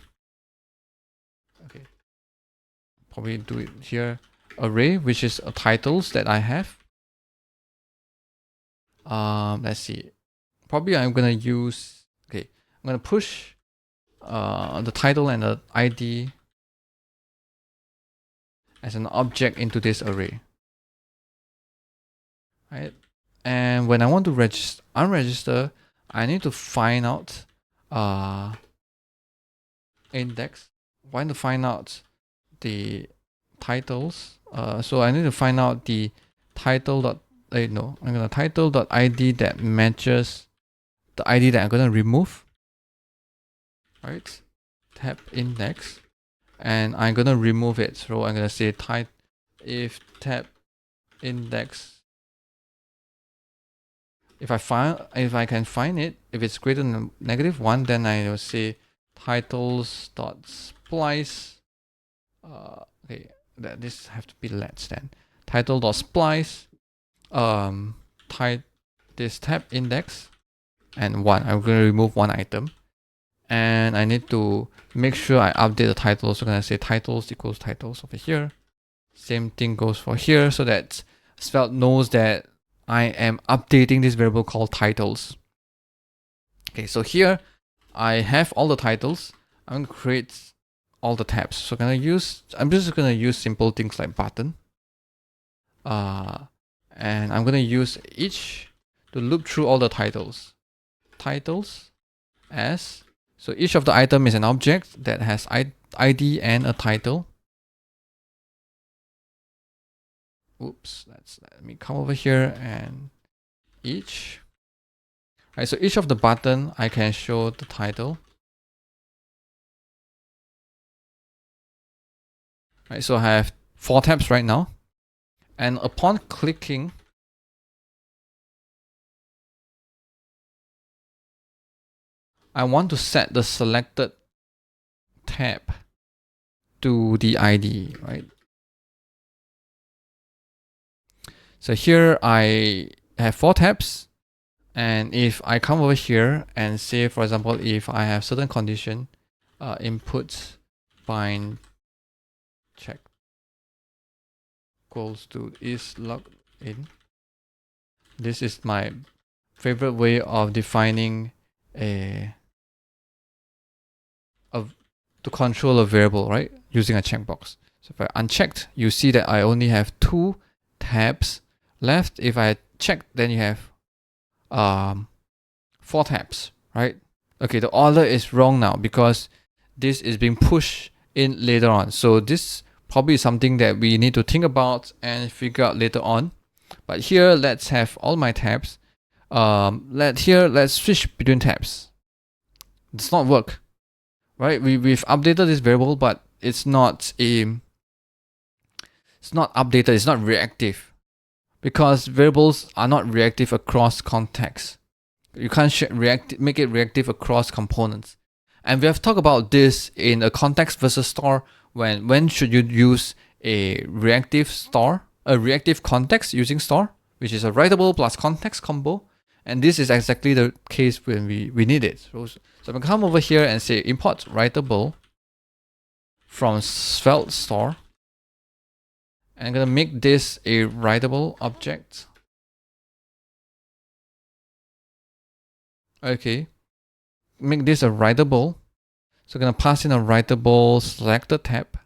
Okay, probably do it here. Array, which is titles that I have. Let's see. Probably I'm gonna use. Okay, I'm gonna push the title and the ID as an object into this array, right? And when I want to unregister, I need to find out index. I want to find out the titles. So I need to find out the title dot. No, I'm gonna title dot ID that matches the ID that I'm gonna remove. Right? Tab index, and I'm gonna remove it. So I'm gonna say type if tab index. If I can find it, if it's greater than -1, then I will say titles dot splice. Okay, that this have to be less than title dot splice. Type this tab index and 1. I'm gonna remove one item, and I need to make sure I update the title. So I'm gonna say titles equals titles over here. Same thing goes for here, so that Svelte knows that I am updating this variable called titles. Okay, so here I have all the titles. I'm gonna create all the tabs. So I'm just gonna use simple things like button. And I'm gonna use each to loop through all the titles. Titles as, so each of the item is an object that has ID and a title. Oops, let me come over here and each. Right, so each of the button I can show the title. Right, so I have 4 tabs right now, and upon clicking, I want to set the selected tab to the ID, right? So here I have 4 tabs, and if I come over here and say, for example, if I have certain condition, input bind check equals to is logged in. This is my favorite way of defining to control a variable, right? Using a checkbox. So if I unchecked, you see that I only have 2 tabs left. If I check, then you have 4 tabs, right? Okay, the order is wrong now because this is being pushed in later on. So this probably is something that we need to think about and figure out later on. But here, let's have all my tabs. Let's switch between tabs. It does not work, right? We've updated this variable, but it's not updated. It's not reactive, because variables are not reactive across contexts. You can't make it reactive across components. And we have talked about this in a context versus store. When should you use a reactive context using store, which is a writable plus context combo. And this is exactly the case when we need it. So I'm gonna come over here and say import writable from Svelte store. And I'm gonna make this a writable object. Okay, make this a writable. So I'm gonna pass in a writable selected tab,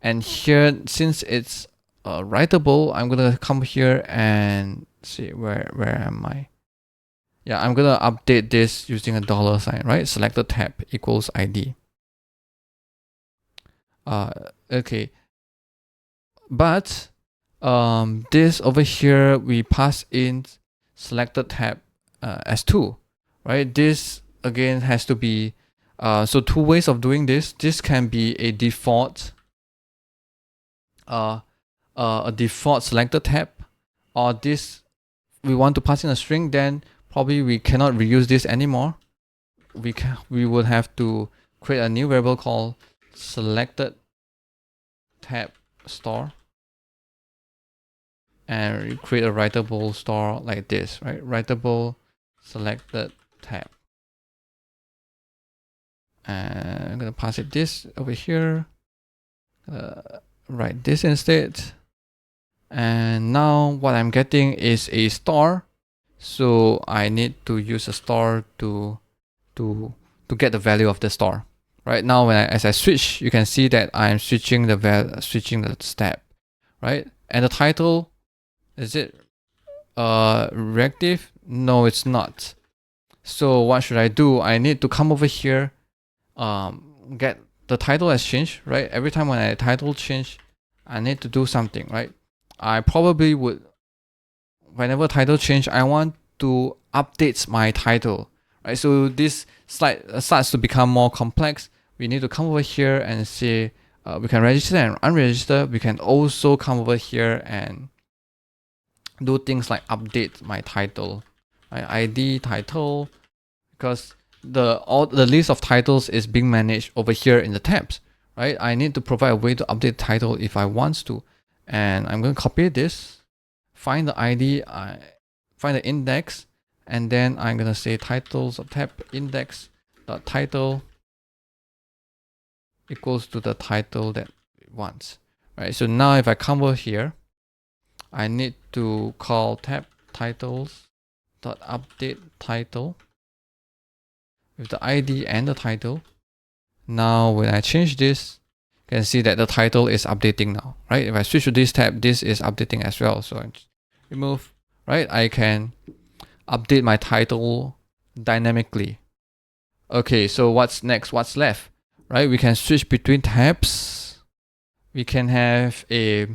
and here, since it's writable, I'm gonna come here and see where am I? Yeah, I'm gonna update this using a $sign, right? Selected tab equals ID. Okay, but this over here we pass in selected tab as 2, right? This again has to be so 2 ways of doing this. This can be a default selected tab, or this we want to pass in a string, then probably we cannot reuse this anymore. We would have to create a new variable called selected tab store and create a writable store like this, right? Writable selected tab. And I'm gonna pass it this over here. Write this instead. And now what I'm getting is a store. So I need to use a store to get the value of the store. Right now, as I switch, you can see that I'm switching the step, right? And the title, is it reactive? No, it's not. So what should I do? I need to come over here, get the title has changed, right? Every time when I title change, I need to do something, right? I probably would, whenever title change, I want to update my title, right? So this slide starts to become more complex. We need to come over here and say we can register and unregister. We can also come over here and do things like update my title, right? ID title, because all the list of titles is being managed over here in the tabs, right? I need to provide a way to update title if I want to, and I'm going to copy this, find the ID, find the index, and then I'm going to say titles of tab index dot title equals to the title that it wants, right? So now if I come over here, I need to call tab titles dot update title with the ID and the title. Now when I change this, you can see that the title is updating now, right? If I switch to this tab, this is updating as well. So I remove, right? I can update my title dynamically. Okay, so what's next? What's left? Right? We can switch between tabs. We can have a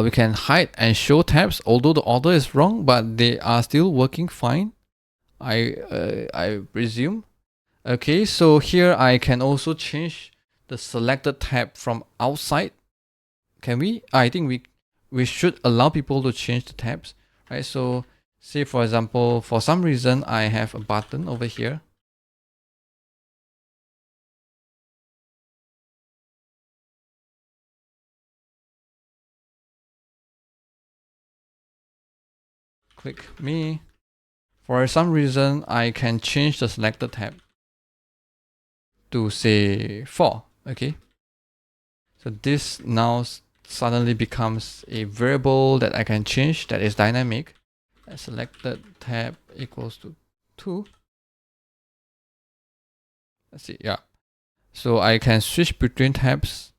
we can hide and show tabs, although the order is wrong, but they are still working fine, I presume. Okay, so here I can also change the selected tab from outside. Can we? I think we should allow people to change the tabs, right? So say for example, for some reason I have a button over here. Click me. For some reason I can change the selected tab to say 4. Okay. So this now suddenly becomes a variable that I can change that is dynamic. Selected tab equals to 2. Let's see, yeah. So I can switch between tabs,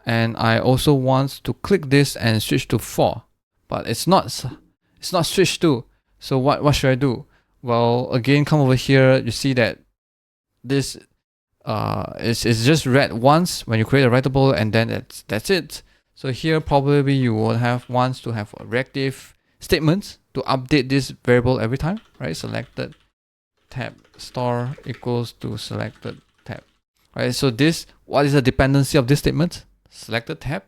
and I also want to click this and switch to 4, but it's not switched to. So what should I do? Well, again, come over here. You see that this is just read once when you create a writable, and then that's it. So here probably you will wants to have a reactive statements to update this variable every time, right? Selected tab store equals to selected tab, right? So what is the dependency of this statement? Selected tab.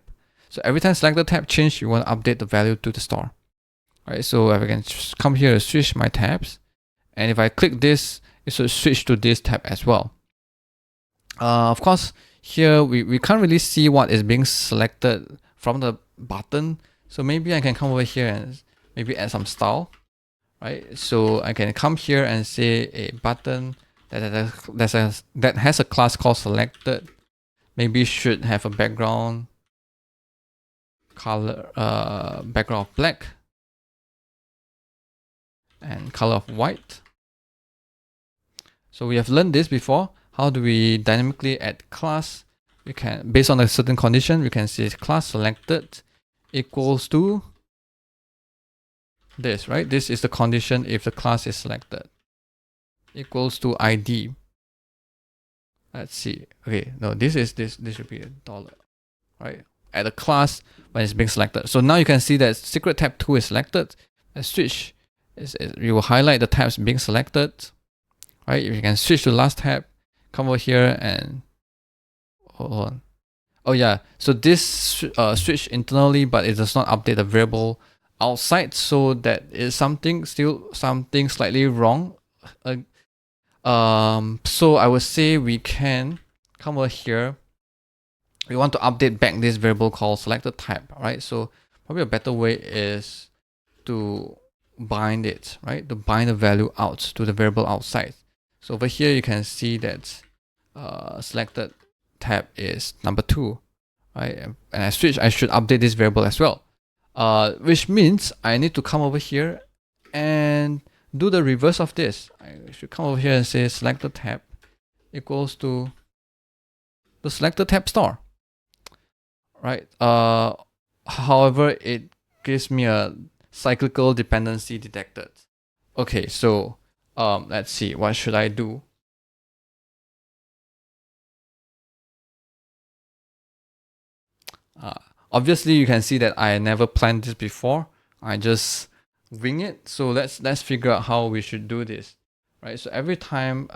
So every time selected tab change, you want to update the value to the store, right? So if I can come here and switch my tabs, and if I click this, it should switch to this tab as well. Of course, here we can't really see what is being selected from the button. So maybe I can come over here and maybe add some style, right? So I can come here and say a button that has a class called selected. Maybe should have a background color, background of black. and color of white. So we have learned this before. How do we dynamically add class? We can, based on a certain condition, we can say class selected equals to this, right? This is the condition if the class is selected. Equals to ID. Let's see. Okay, no, this should be a dollar, right? Add a class when it's being selected. So now you can see that secret tab 2 is selected. Let's switch. You will highlight the tabs being selected, right? You can switch to last tab, come over here and hold on. Oh yeah, so this switch internally, but it does not update the variable outside, so that is something slightly wrong. So I would say we can come over here. We want to update back this variable called selected tab, right? So probably a better way is to bind it, right? To bind the value out to the variable outside. So over here you can see that selected tab is number 2, right? And I should update this variable as well. Which means I need to come over here and do the reverse of this. I should come over here and say selected tab equals to the selected tab star, right? However, it gives me a cyclical dependency detected. Okay, so let's see, what should I do? Obviously, you can see that I never planned this before. I just wing it. So let's figure out how we should do this, right? So every time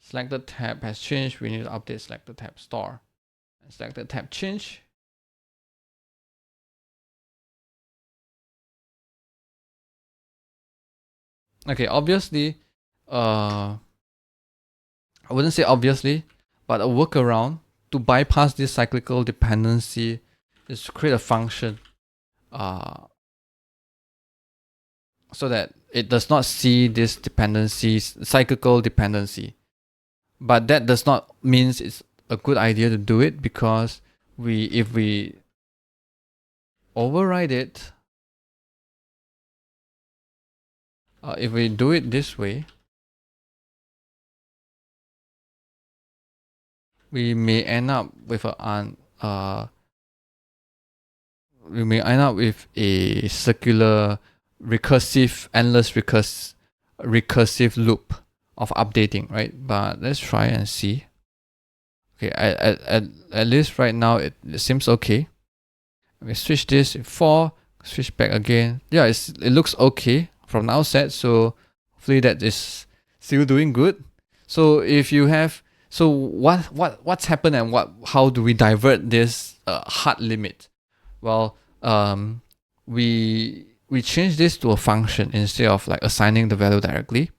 selected tab has changed, we need to update selected tab star. And selected tab change. Okay, obviously, I wouldn't say obviously, but a workaround to bypass this cyclical dependency is to create a function so that it does not see this cyclical dependency. But that does not mean it's a good idea to do it, because if we override it, if we do it this way, we may end up with a circular endless recursive loop of updating, right? But let's try and see. Okay, at least right now it seems okay. We switch this to 4, switch back again. Yeah, it looks okay from the outset, so hopefully that is still doing good. So if you have, so what's happened and how do we divert this hard limit? Well, we change this to a function instead of like assigning the value directly.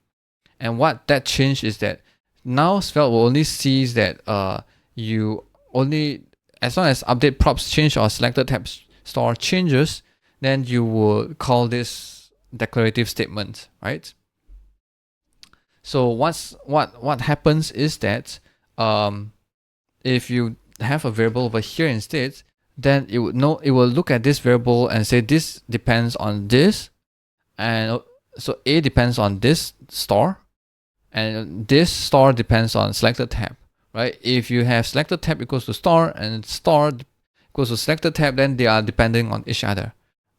And what that changed is that now Svelte will only see that you only, as long as update props change or selected tab star changes, then you will call this declarative statement, right? So what happens is that if you have a variable over here instead, then it will look at this variable and say this depends on this, and so A depends on this star, and this star depends on selected tab, right? If you have selected tab equals to star and star equals to selected tab, then they are depending on each other,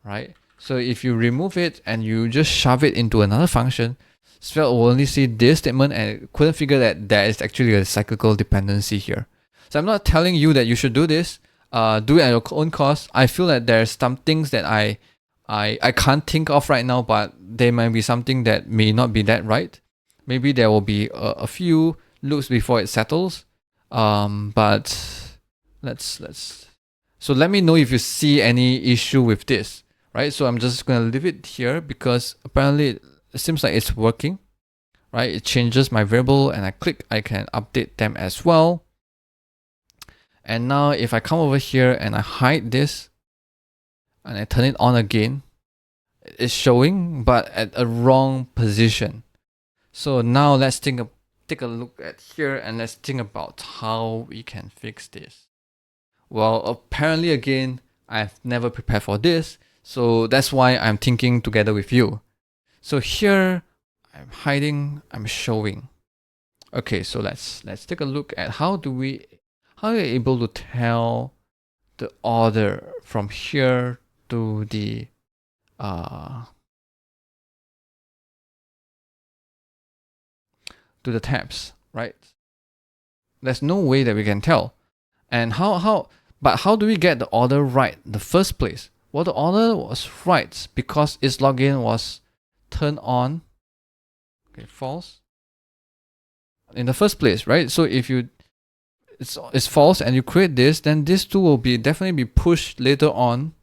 right? So if you remove it and you just shove it into another function, Svelte will only see this statement and couldn't figure that there is actually a cyclical dependency here. So I'm not telling you that you should do this. Do it at your own cost. I feel that there's some things that I can't think of right now, but there might be something that may not be that right. Maybe there will be a few loops before it settles. But let's. So let me know if you see any issue with this, right? So I'm just gonna leave it here because apparently it seems like it's working, right? It changes my variable and I can update them as well. And now if I come over here and I hide this and I turn it on again, it's showing but at a wrong position. So now let's take a look at here and let's think about how we can fix this. Well, apparently again, I've never prepared for this, so that's why I'm thinking together with you. So here I'm hiding, I'm showing. Okay, so let's take a look at how you're able to tell the order from here to the tabs, right? There's no way that we can tell. And but how do we get the order right in the first place? Well, the order was right because its login was turned on, okay, false, in the first place, right? So if it's false and you create this, then this too will definitely be pushed later on.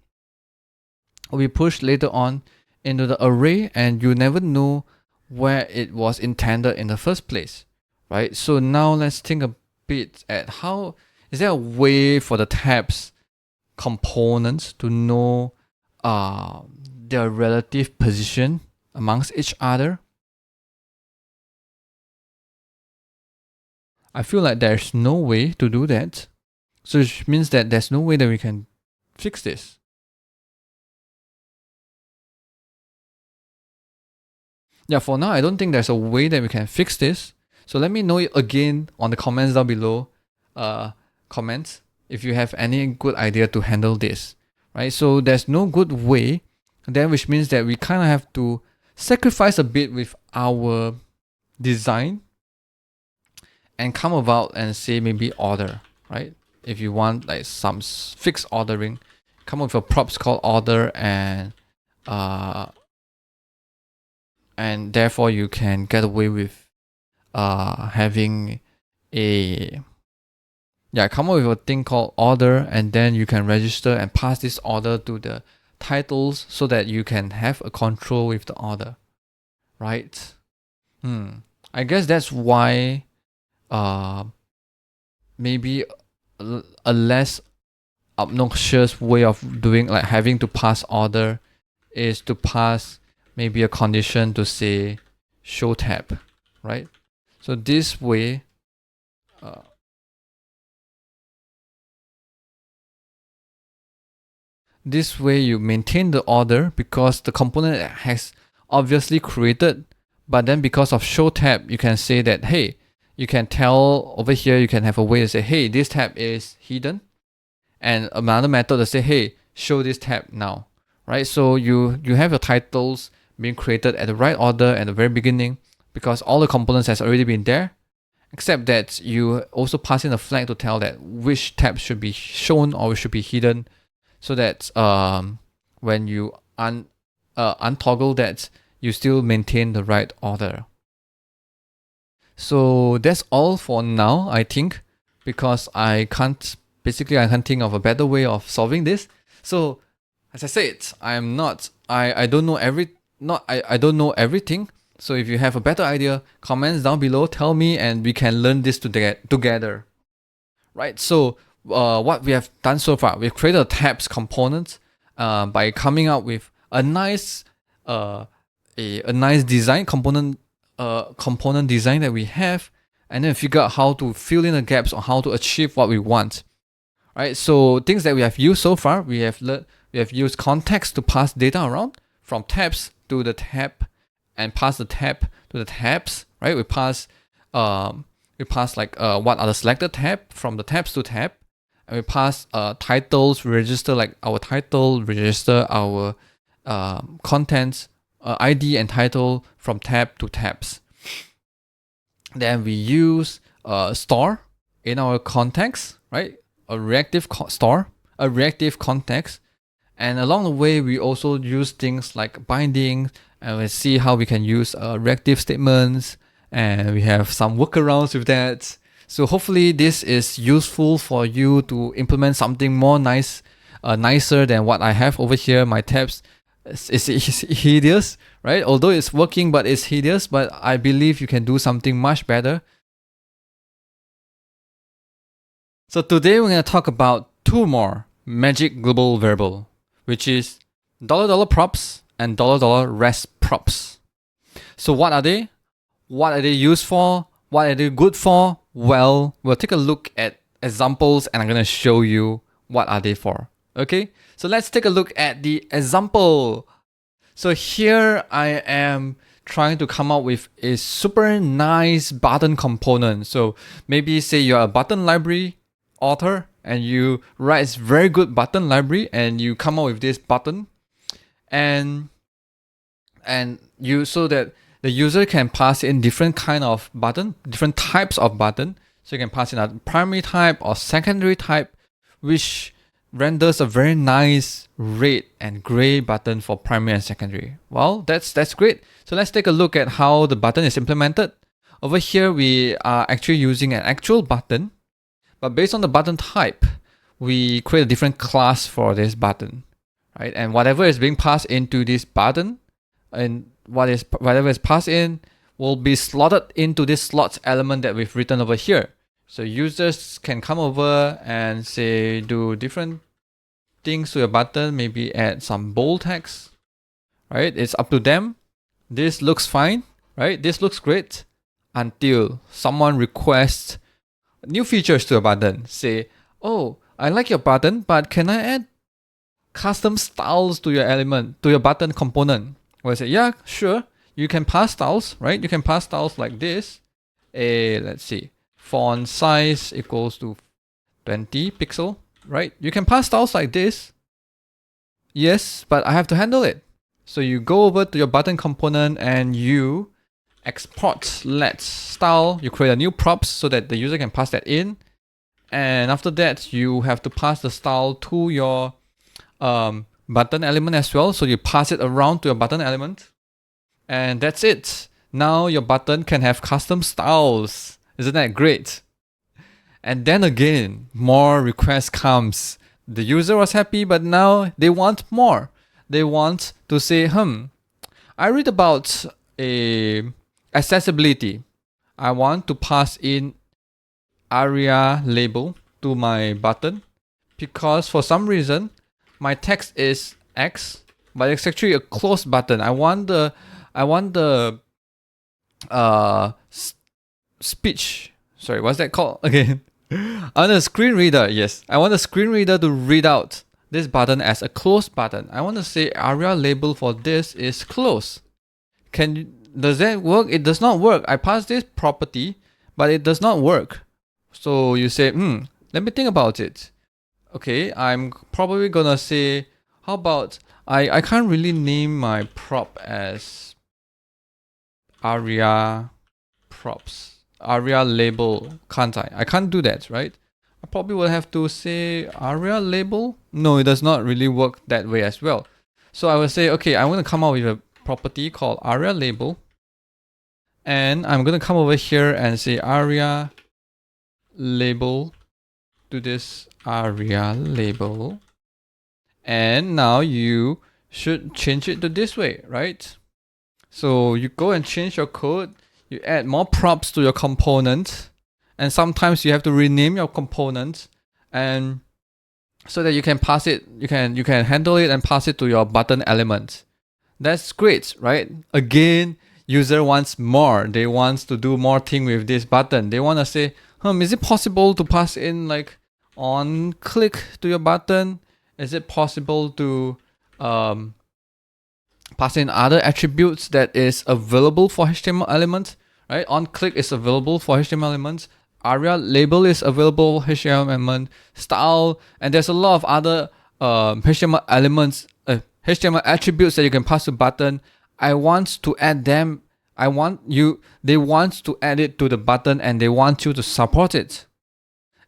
Will be pushed later on into the array, and you never know where it was intended in the first place, right? So now let's think a bit at how is there a way for the tabs components to know their relative position amongst each other? I feel like there's no way to do that. So it means that there's no way that we can fix this. Yeah, for now, I don't think there's a way that we can fix this. So let me know it again on the comments down below. Comments if you have any good idea to handle this, right? So there's no good way, then which means that we kind of have to sacrifice a bit with our design and come about and say maybe order, right? If you want like some fixed ordering, come up with a props called order, and therefore you can get away with having come up with a thing called order, and then you can register and pass this order to the titles so that you can have a control with the order, right? I guess that's why maybe a less obnoxious way of doing, like having to pass order, is to pass maybe a condition to say show tab, right? So this way you maintain the order because the component has obviously created, but then because of show tab, you can say that, hey, you can tell over here, you can have a way to say, hey, this tab is hidden, and another method to say, hey, show this tab now, right? So you have your titles being created at the right order at the very beginning because all the components has already been there, except that you also pass in a flag to tell that which tab should be shown or should be hidden, so that when you untoggle that, you still maintain the right order. So that's all for now, I think, because I can't think of a better way of solving this. So as I said, I don't know everything. So if you have a better idea, comments down below, tell me, and we can learn this together. Right? So what we have done so far, we've created a tabs component by coming up with a nice design component design that we have, and then figure out how to fill in the gaps on how to achieve what we want. Right? So things that we have used so far, we have used context to pass data around from tabs to the tab, and pass the tab to the tabs. Right? We pass like what are the selected tab from the tabs to tab, and we pass titles. We register like our title, register our contents, ID and title from tab to tabs. Then we use store in our context, right? A reactive store, a reactive context, and along the way we also use things like binding, and we see how we can use reactive statements, and we have some workarounds with that. So hopefully this is useful for you to implement something more nicer than what I have over here. My tabs is hideous, right? Although it's working, but it's hideous. But I believe you can do something much better. So today we're going to talk about two more magic global variable, which is $props and $rest props. So what are they? What are they used for? What are they good for? Well, we'll take a look at examples, and I'm going to show you what are they for. Okay, so let's take a look at the example. So here I am trying to come up with a super nice button component. So maybe say you're a button library author and you write a very good button library and you come up with this button and you so that the user can pass in different kind of button, different types of button. So you can pass in a primary type or secondary type, which renders a very nice red and gray button for primary and secondary. Well, that's great. So let's take a look at how the button is implemented. Over here, we are actually using an actual button, but based on the button type, we create a different class for this button, right? And whatever is being passed into this button and whatever is passed in will be slotted into this slots element that we've written over here. So users can come over and say do different things to your button, maybe add some bold text, right? It's up to them. This looks fine, right? This looks great until someone requests new features to a button. Say, oh, I like your button, but can I add custom styles to your element, to your button component? Well, I say, yeah, sure. You can pass styles, right? You can pass styles like this. Let's see, font size equals to 20 pixel, right? You can pass styles like this. Yes, but I have to handle it. So you go over to your button component and you export let style. You create a new props so that the user can pass that in. And after that, you have to pass the style to your button element as well. So you pass it around to your button element. And that's it. Now your button can have custom styles. Isn't that great? And then again, more requests comes. The user was happy, but now they want more. They want to say, I read about accessibility. I want to pass in ARIA label to my button because for some reason my text is X, but it's actually a closed button. I want the speech. Sorry, what's that called again? I want a screen reader. Yes, I want a screen reader to read out this button as a closed button. I want to say ARIA label for this is closed. Does that work? It does not work. I passed this property, but it does not work. So you say, let me think about it. Okay, I'm probably gonna say, how about I can't really name my prop as ARIA props. ARIA label, can't I? I can't do that, right? I probably will have to say ARIA label. No, it does not really work that way as well. So I will say, okay, I'm going to come up with a property called ARIA label. And I'm going to come over here and say ARIA label to this ARIA label. And now you should change it to this way, right? So you go and change your code. You add more props to your component, and sometimes you have to rename your component, and so that you can pass it, you can handle it and pass it to your button element. That's great, right? Again, user wants more. They want to do more thing with this button. They want to say, is it possible to pass in like on click to your button? Is it possible to pass in other attributes that is available for HTML elements, right? On click is available for HTML elements. ARIA label is available for HTML element. Style, and there's a lot of other HTML elements, HTML attributes that you can pass to button. I want to add them. They want to add it to the button and they want you to support it.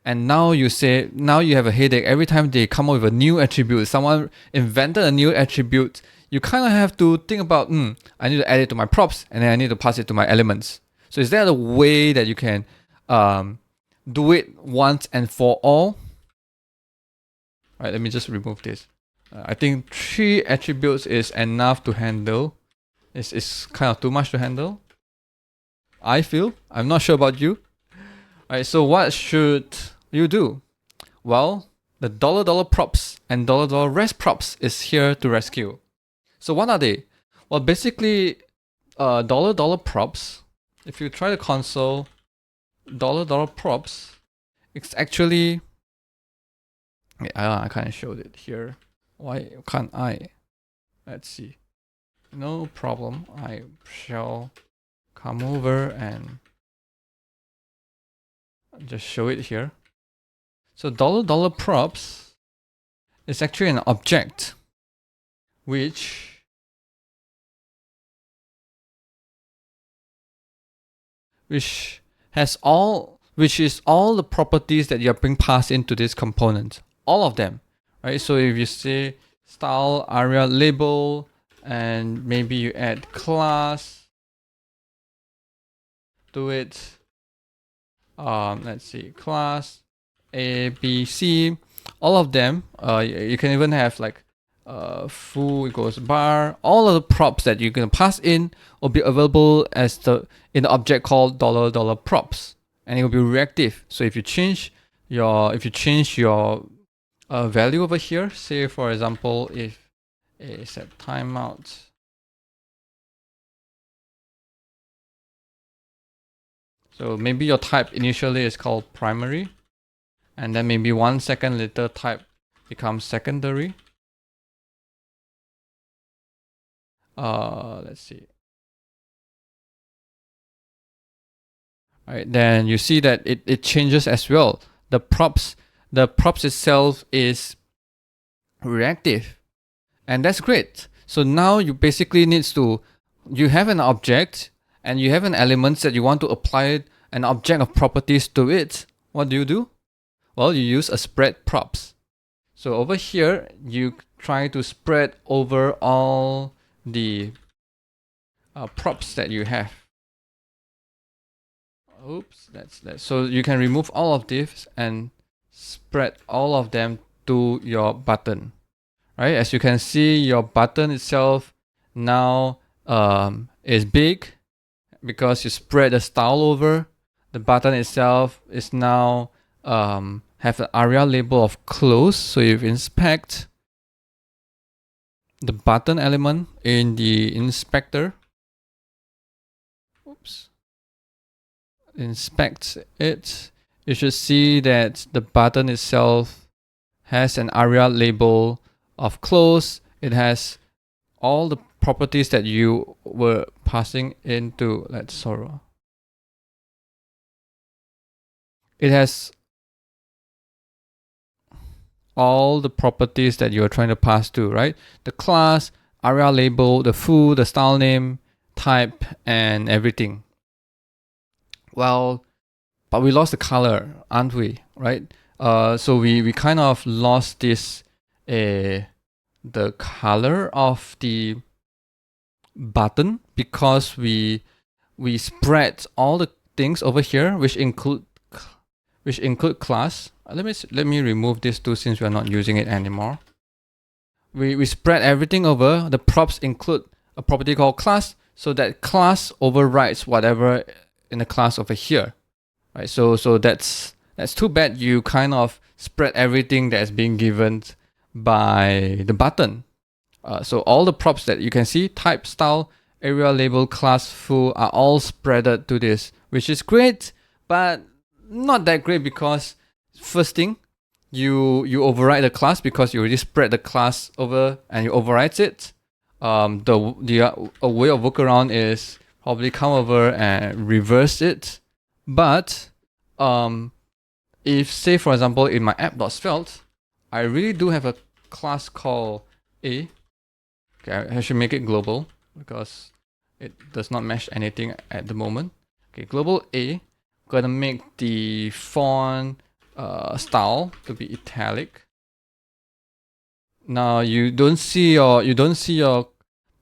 And now you have a headache every time they come up with a new attribute. Someone invented a new attribute. You kind of have to think about, I need to add it to my props and then I need to pass it to my elements. So is there a way that you can do it once and for all? All right, let me just remove this. I think 3 attributes is enough to handle. It's kind of too much to handle, I feel. I'm not sure about you. All right, so what should you do? Well, the $$ props and $$ rest props is here to rescue. So what are they? Well, basically, $$ props, if you try the console, $$ props, it's actually, I can't show it here. Why can't I? Let's see. no problem. I shall come over and just show it here. So $props is actually an object which is all the properties that you're being passed into this component, all of them, right? So if you say style aria label, and maybe you add class to it, let's see, class A, B, C, all of them. You can even have like foo equals bar. All of the props that you're gonna pass in will be available as in the object called $props, and it will be reactive. So if you change your value over here, say for example, if a set timeout, so maybe your type initially is called primary, and then maybe 1 second later type becomes secondary. Let's see. All right, then you see that it changes as well. The props itself is reactive, and that's great. So now you basically you have an object and you have an element that you want to apply an object of properties to it. What do? Well, you use a spread props. So over here, you try to spread over all the props that you have. Oops, that's that. So you can remove all of this and spread all of them to your button, right? As you can see, your button itself now is big because you spread the style over. The button itself is now have an aria label of close. So if you inspect the button element in the inspector, inspect it, you should see that the button itself has an aria label of close. It has all the properties that you were passing into. It has all the properties that you're trying to pass to, right? The class, aria label, the foo, the style name, type, and everything. Well, but we lost the color, aren't we? Right? So we kind of lost this the color of the button because we spread all the things over here, which include class. Let me remove this too, since we are not using it anymore. We spread everything over. The props include a property called class, so that class overrides whatever in the class over here, right? So that's too bad. You kind of spread everything that's being given by the button. So all the props that you can see, type, style, area, label, class, foo, are all spreaded to this, which is great, but not that great because first thing, you override the class because you already spread the class over and you overwrite it. A way of workaround is probably come over and reverse it. But if, say for example, in my app.svelte, I really do have a class called A. Okay, I should make it global because it does not mesh anything at the moment. Okay, global A, gonna make the font style to be italic. Now you don't see your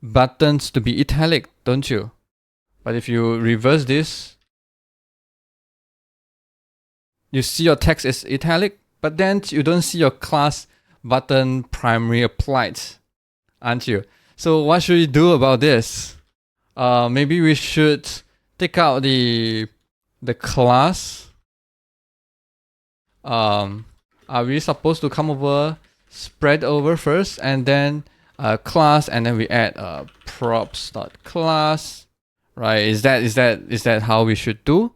buttons to be italic, don't you? But if you reverse this, you see your text is italic, but then you don't see your class button primary applied, aren't you? So what should we do about this? Maybe we should take out the class. Are we supposed to come over, spread over first, and then class, and then we add props.class, right? Is that how we should do?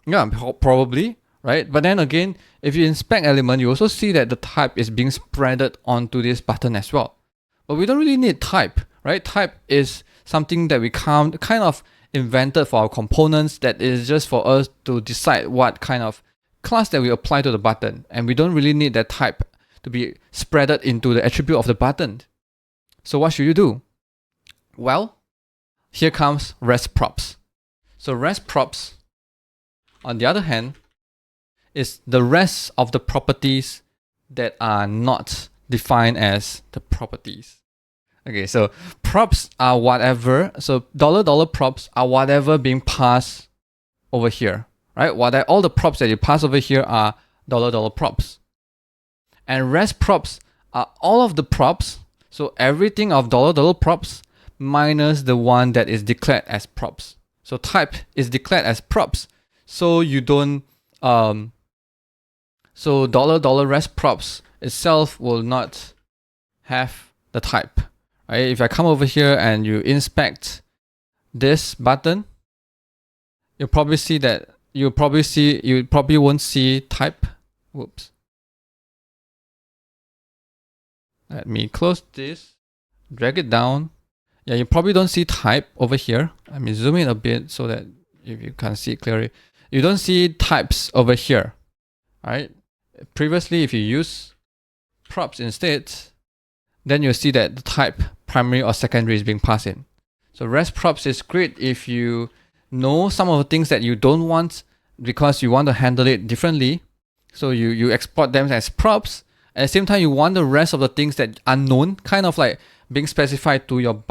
Yeah, probably, right? But then again, if you inspect element, you also see that the type is being spreaded onto this button as well. But we don't really need type, right? Type is something that we kind of invented for our components, that is just for us to decide what kind of class that we apply to the button, and we don't really need that type to be spreaded into the attribute of the button. So what should you do? Well, here comes REST props. So REST props, on the other hand, is the rest of the properties that are not defined as the properties. Okay, so props are whatever. So $$ props are whatever being passed over here, right? All the props that you pass over here are $$ props. And REST props are all of the props. So everything of $$ props minus the one that is declared as props. So type is declared as props. So you don't, so $$ REST props itself will not have the type. Right? If I come over here and you inspect this button, you'll probably see that you probably won't see type. Whoops. Let me close this, drag it down. Yeah, you probably don't see type over here. Let me zoom in a bit so that if you can see it clearly. You don't see types over here. Right? Previously, if you use props instead, then you'll see that the type primary or secondary is being passed in. So REST props is great if you know some of the things that you don't want because you want to handle it differently. So you export them as props. At the same time, you want the rest of the things that are known, kind of like being specified to your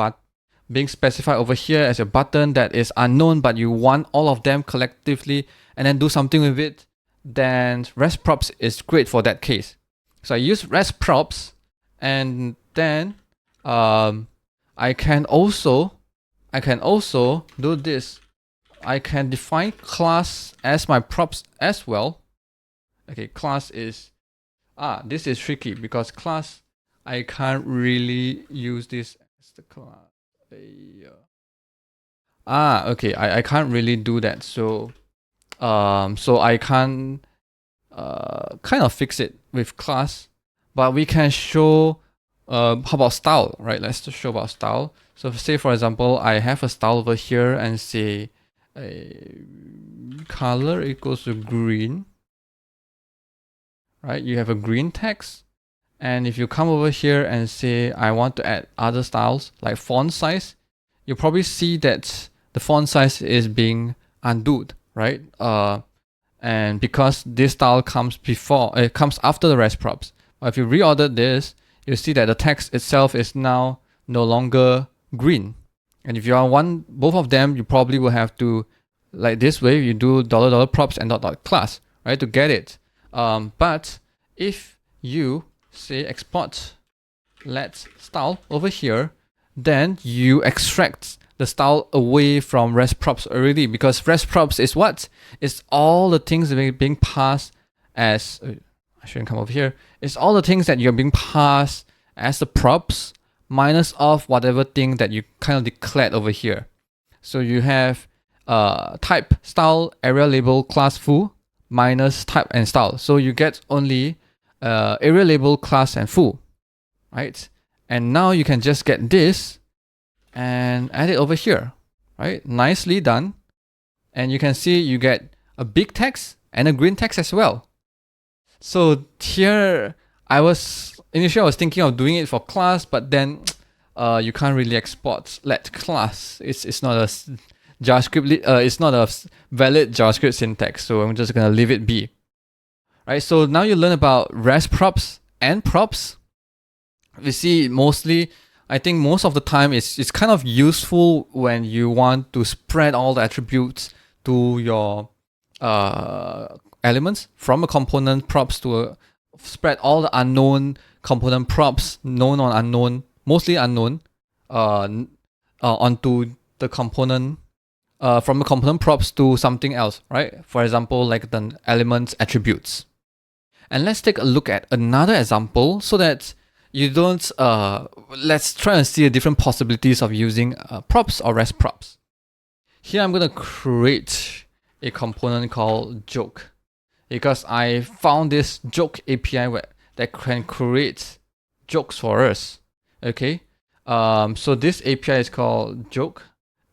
being specified over here as a button that is unknown, but you want all of them collectively and then do something with it, then REST props is great for that case. So I use REST props, and then I can also do this. I can define class as my props as well. Okay, class is this is tricky because class, I can't really use this as the class. Okay, I can't really do that. So so I can't kind of fix it with class, but we can show how about style, right? Let's just show about style. So say for example, I have a style over here and say color equals to green, right? You have a green text, and if you come over here and say I want to add other styles like font size, you probably see that the font size is being undoed, right? And because this style comes after the REST props. But if you reorder this, you see that the text itself is now no longer green. And if you want both of them, you probably will have to, like this way, you do $$ props and .class, right, to get it. But if you say export let style over here, then you extract the style away from REST props already, because REST props is what? It's all the things that are being passed as, I shouldn't come over here. It's all the things that you're being passed as the props minus of whatever thing that you kind of declared over here. So you have type, style, area label, class foo minus type and style. So you get only area label, class and foo, right? And now you can just get this and add it over here, right? Nicely done. And you can see you get a big text and a green text as well. So here initially I was thinking of doing it for class, but then you can't really export let class. It's not a JavaScript, it's not a valid JavaScript syntax, so I'm just gonna leave it be. Right, so now you learn about REST props and props. You see, I think most of the time it's kind of useful when you want to spread all the attributes to your elements from a component props to spread all the unknown component props, known or unknown, mostly unknown, onto the component, from the component props to something else, right? For example, like the elements attributes. And let's take a look at another example so that you don't, let's try and see the different possibilities of using props or REST props. Here I'm going to create a component called joke, because I found this joke API that can create jokes for us. Okay, So this API is called joke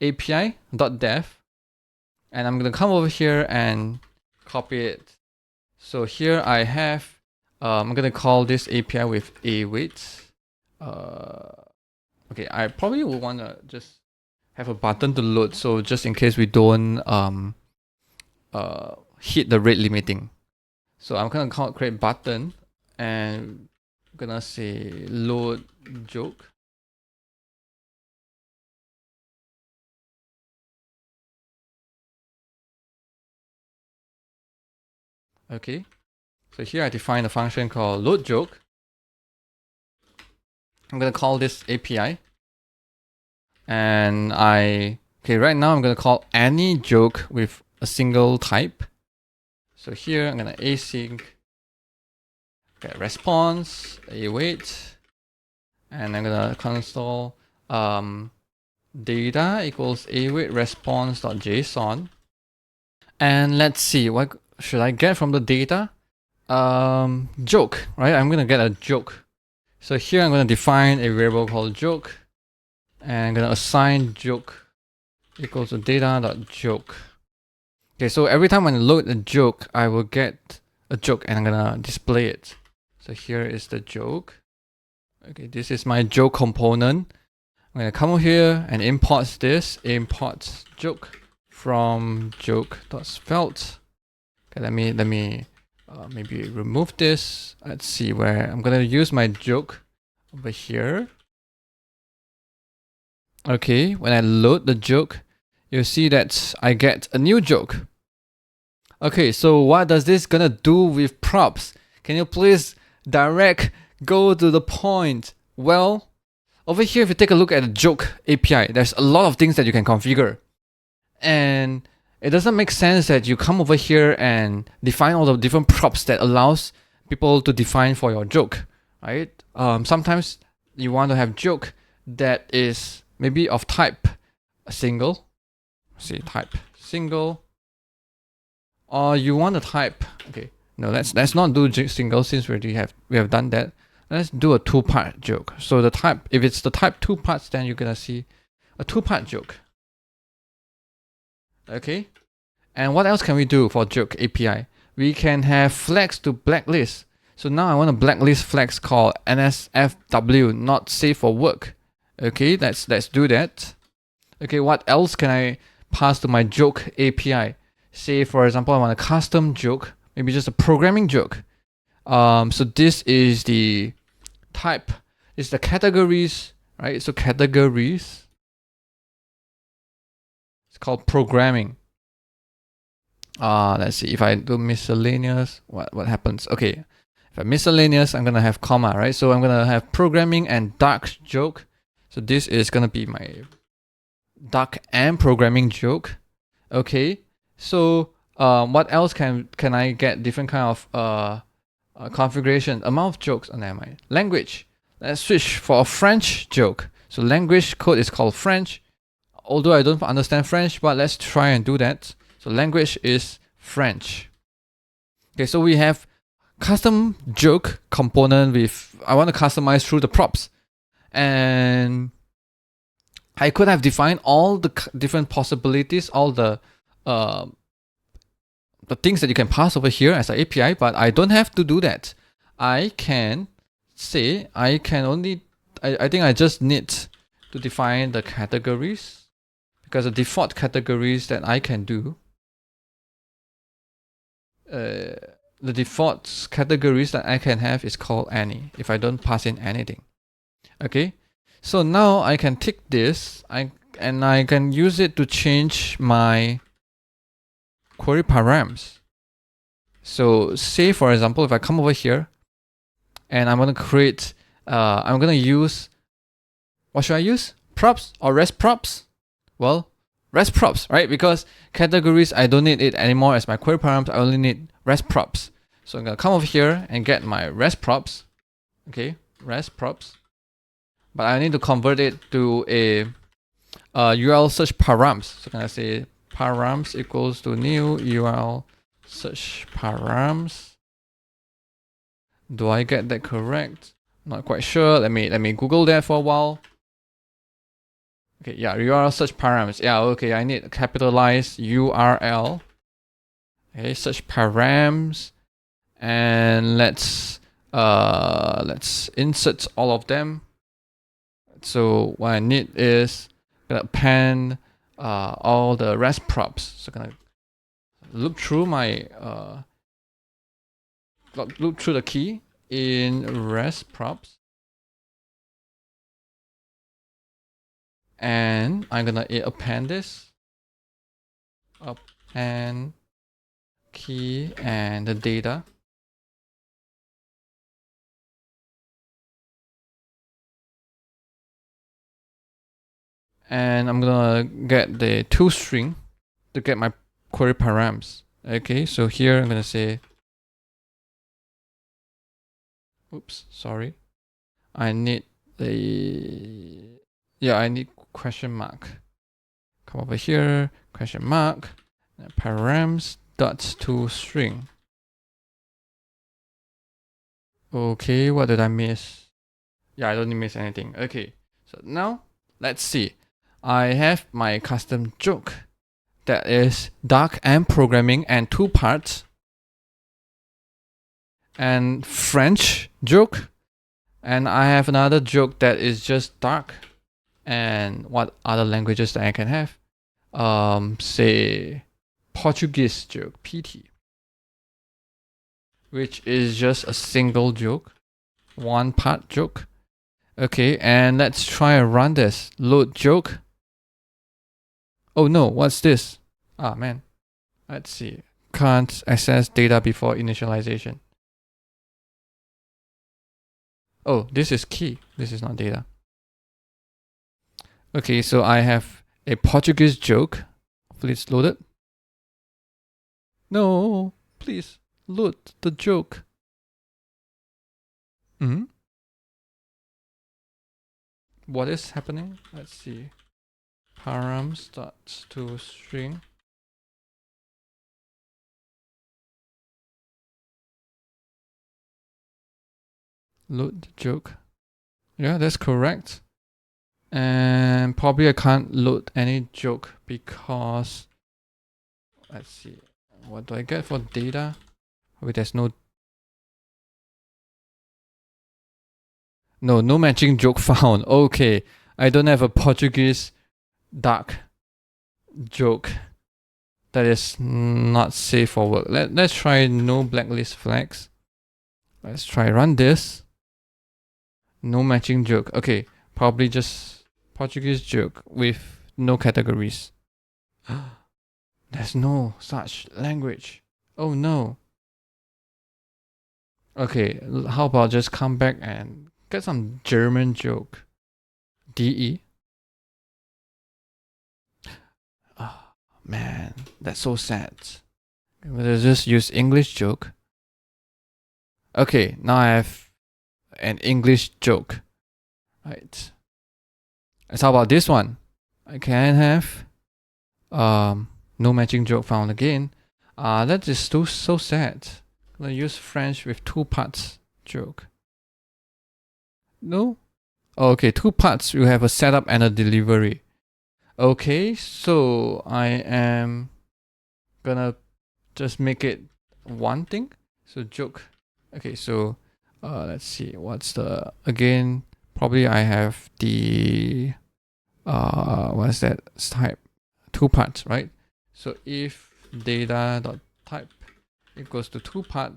API.dev, and I'm gonna come over here and copy it. So here I have, I'm gonna call this API with await. Okay, I probably would wanna just have a button to load, so just in case we don't hit the rate limiting. So I'm gonna create button, and I'm gonna say load joke. Okay, so here I define a function called load joke. I'm gonna call this API, and right now I'm gonna call any joke with a single type. So here I'm gonna async get response await, and I'm gonna console data equals await response.json. And let's see, what should I get from the data? Joke, right? I'm gonna get a joke. So here I'm gonna define a variable called joke, and I'm gonna assign joke equals to data.joke. Okay, so every time when I load a joke, I will get a joke, and I'm gonna display it. So here is the joke. Okay, this is my joke component. I'm gonna come over here and import this, import joke from joke.svelte. Okay, let me maybe remove this. Let's see where I'm gonna use my joke over here. Okay, when I load the joke, you'll see that I get a new joke. Okay, so what does this gonna do with props? Can you please go to the point? Well, over here, if you take a look at the joke API, there's a lot of things that you can configure. And it doesn't make sense that you come over here and define all the different props that allows people to define for your joke, right? Sometimes you want to have joke that is maybe of type single, type single, or you want to type, okay, no, let's not do single since we have done that. Let's do a two-part joke. So the type, if it's the type 2 parts, then you're gonna see a 2-part joke. Okay, and what else can we do for joke API? We can have flags to blacklist. So now I want a blacklist flags called NSFW, not safe for work. Okay, let's do that. Okay, what else can I pass to my joke API? Say for example, I want a custom joke, maybe just a programming joke. So this is the type, is the categories, right? So categories, it's called programming. Let's see, if I do miscellaneous, what happens? Okay, if I miscellaneous, I'm gonna have comma, right? So I'm gonna have programming and dark joke. So this is gonna be my dark and programming joke. Okay, so what else can I get? Different kind of configuration, amount of jokes. Oh, never mind. Language. Let's switch for a French joke. So language code is called French. Although I don't understand French, but let's try and do that. So language is French. Okay, so we have custom joke component with, I want to customize through the props. And I could have defined all the different possibilities, all the things that you can pass over here as an API, but I don't have to do that. I can say, I think I just need to define the categories, because the default categories that I can do, the default categories that I can have is called any, if I don't pass in anything. Okay, so now I can tick this, and I can use it to change my query params. So say for example, if I come over here and I'm going to create, I'm going to use, what should I use? Props or rest props? Well, rest props, right? Because categories, I don't need it anymore as my query params. I only need rest props. So I'm going to come over here and get my rest props. Okay, rest props. But I need to convert it to a URL search params. So can I say params equals to new URL search params? Do I get that correct? Not quite sure. Let me Google that for a while. Okay, yeah, URL search params. Yeah, okay, I need capitalized URL. Okay, search params, and let's insert all of them. So what I need is gonna append all the REST props. So gonna loop through my loop through the key in REST props, and I'm gonna append this append key and the data. And I'm gonna get the toString to get my query params. Okay, so here I'm gonna say, oops, sorry. I need I need question mark. Come over here, question mark, params dot toString. Okay, what did I miss? Yeah, I don't miss anything. Okay, so now let's see. I have my custom joke that is dark and programming and 2 parts, and French joke, and I have another joke that is just dark. And what other languages that I can have? Say Portuguese joke, PT, which is just a single joke, 1 part joke. Okay, and let's try and run this. Load joke. Oh no, what's this? Ah man, let's see. Can't access data before initialization. Oh, this is key. This is not data. Okay, so I have a Portuguese joke. Hopefully it's loaded. No, please load the joke. What is happening? Let's see. Params dot toString. Load the joke. Yeah, that's correct. And probably I can't load any joke because, let's see, what do I get for data? Wait, there's no matching joke found. Okay, I don't have a Portuguese dark joke that is not safe for work. Let's try no blacklist flags. Let's try run this. No matching joke. Okay, probably just Portuguese joke with no categories. There's no such language. Oh no. Okay, how about just come back and get some German joke. DE. Oh man, that's so sad. Let's just use English joke. Okay, now I have an English joke. Right. Let's how about this one? I can have no matching joke found again. That is too so sad. I'm gonna use French with 2 parts joke. No? Okay, 2 parts. You have a setup and a delivery. Okay, so I am gonna just make it one thing. So joke. Okay, so let's see. What's the again? Probably I have the what's that type? 2 parts, right? So if data.type equals to 2 part,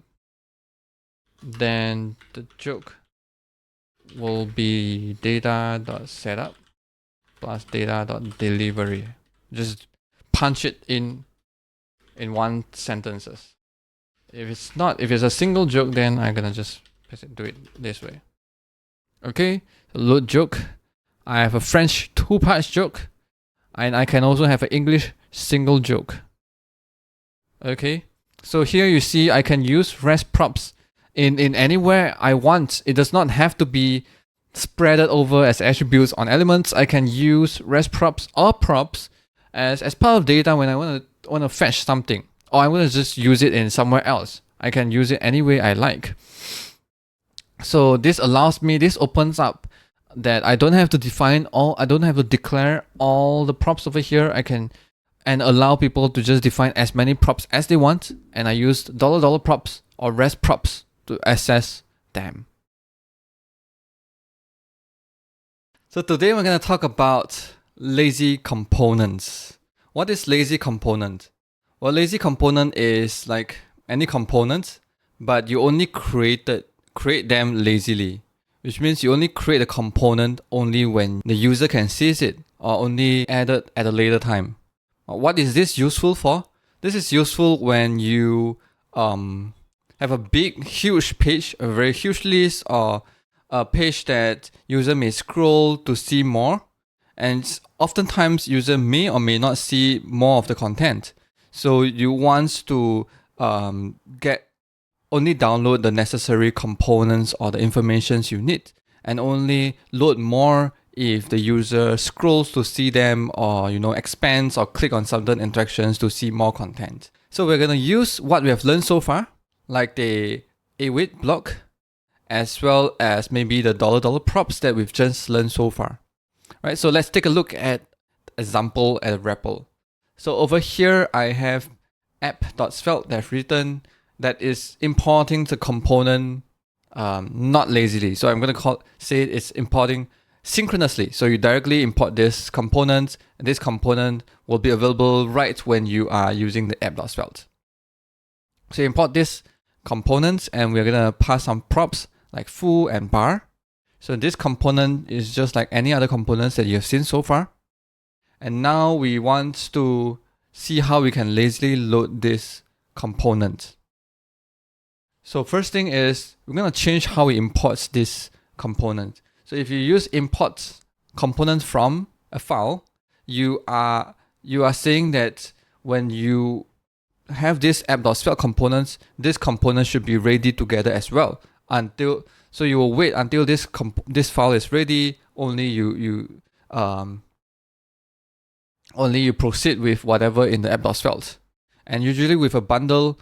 then the joke will be data.setup plus data.delivery. Just punch it in 1 sentences. If it's a single joke, then I'm gonna just do it this way. Okay, so load joke. I have a French 2 parts joke, and I can also have an English single joke. Okay, so here you see I can use REST props in anywhere I want. It does not have to be spread over as attributes on elements. I can use REST props or props as part of data when I want to fetch something, or I want to just use it in somewhere else. I can use it any way I like. So this opens up that I don't have to define all, I don't have to declare all the props over here. I can and allow people to just define as many props as they want, and I used $$ props or rest props to access them. So today we're going to talk about lazy components. What is lazy component? Well, lazy component is like any component, but you only create them lazily, which means you only create a component only when the user can see it, or only added at a later time. What is this useful for? This is useful when you have a big, huge page, a very huge list, or a page that user may scroll to see more, and oftentimes user may or may not see more of the content. So you want to only download the necessary components or the informations you need, and only load more if the user scrolls to see them, or expands or click on certain interactions to see more content. So we're gonna use what we have learned so far, like the await block, as well as maybe the $$ props that we've just learned so far. Right, so let's take a look at example at Readable. So over here, I have app.svelte that I've written that is importing the component not lazily. So I'm going to say it's importing synchronously. So you directly import this component, and this component will be available right when you are using the app.svelte. So you import this component, and we're going to pass some props like foo and bar. So this component is just like any other components that you have seen so far. And now we want to see how we can lazily load this component. So first thing is, we're going to change how we import this component. So if you use import component from a file, you are saying that when you have this app.svelte components, this component should be ready together as well. So you will wait until this file is ready. Only you proceed with whatever in the app.svelte. And usually with a bundler,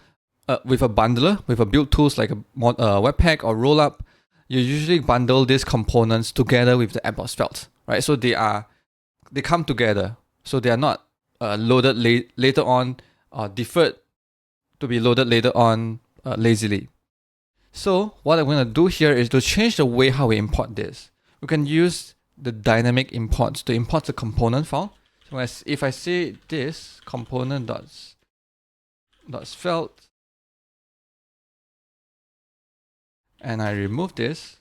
with a build tools like a Webpack or Rollup, you usually bundle these components together with the app.svelte, right? So they come together. So they are not loaded later on, or deferred to be loaded later on lazily. So what I'm going to do here is to change the way how we import this. We can use the dynamic imports to import the component file. So if I say this component.svelte, and I remove this,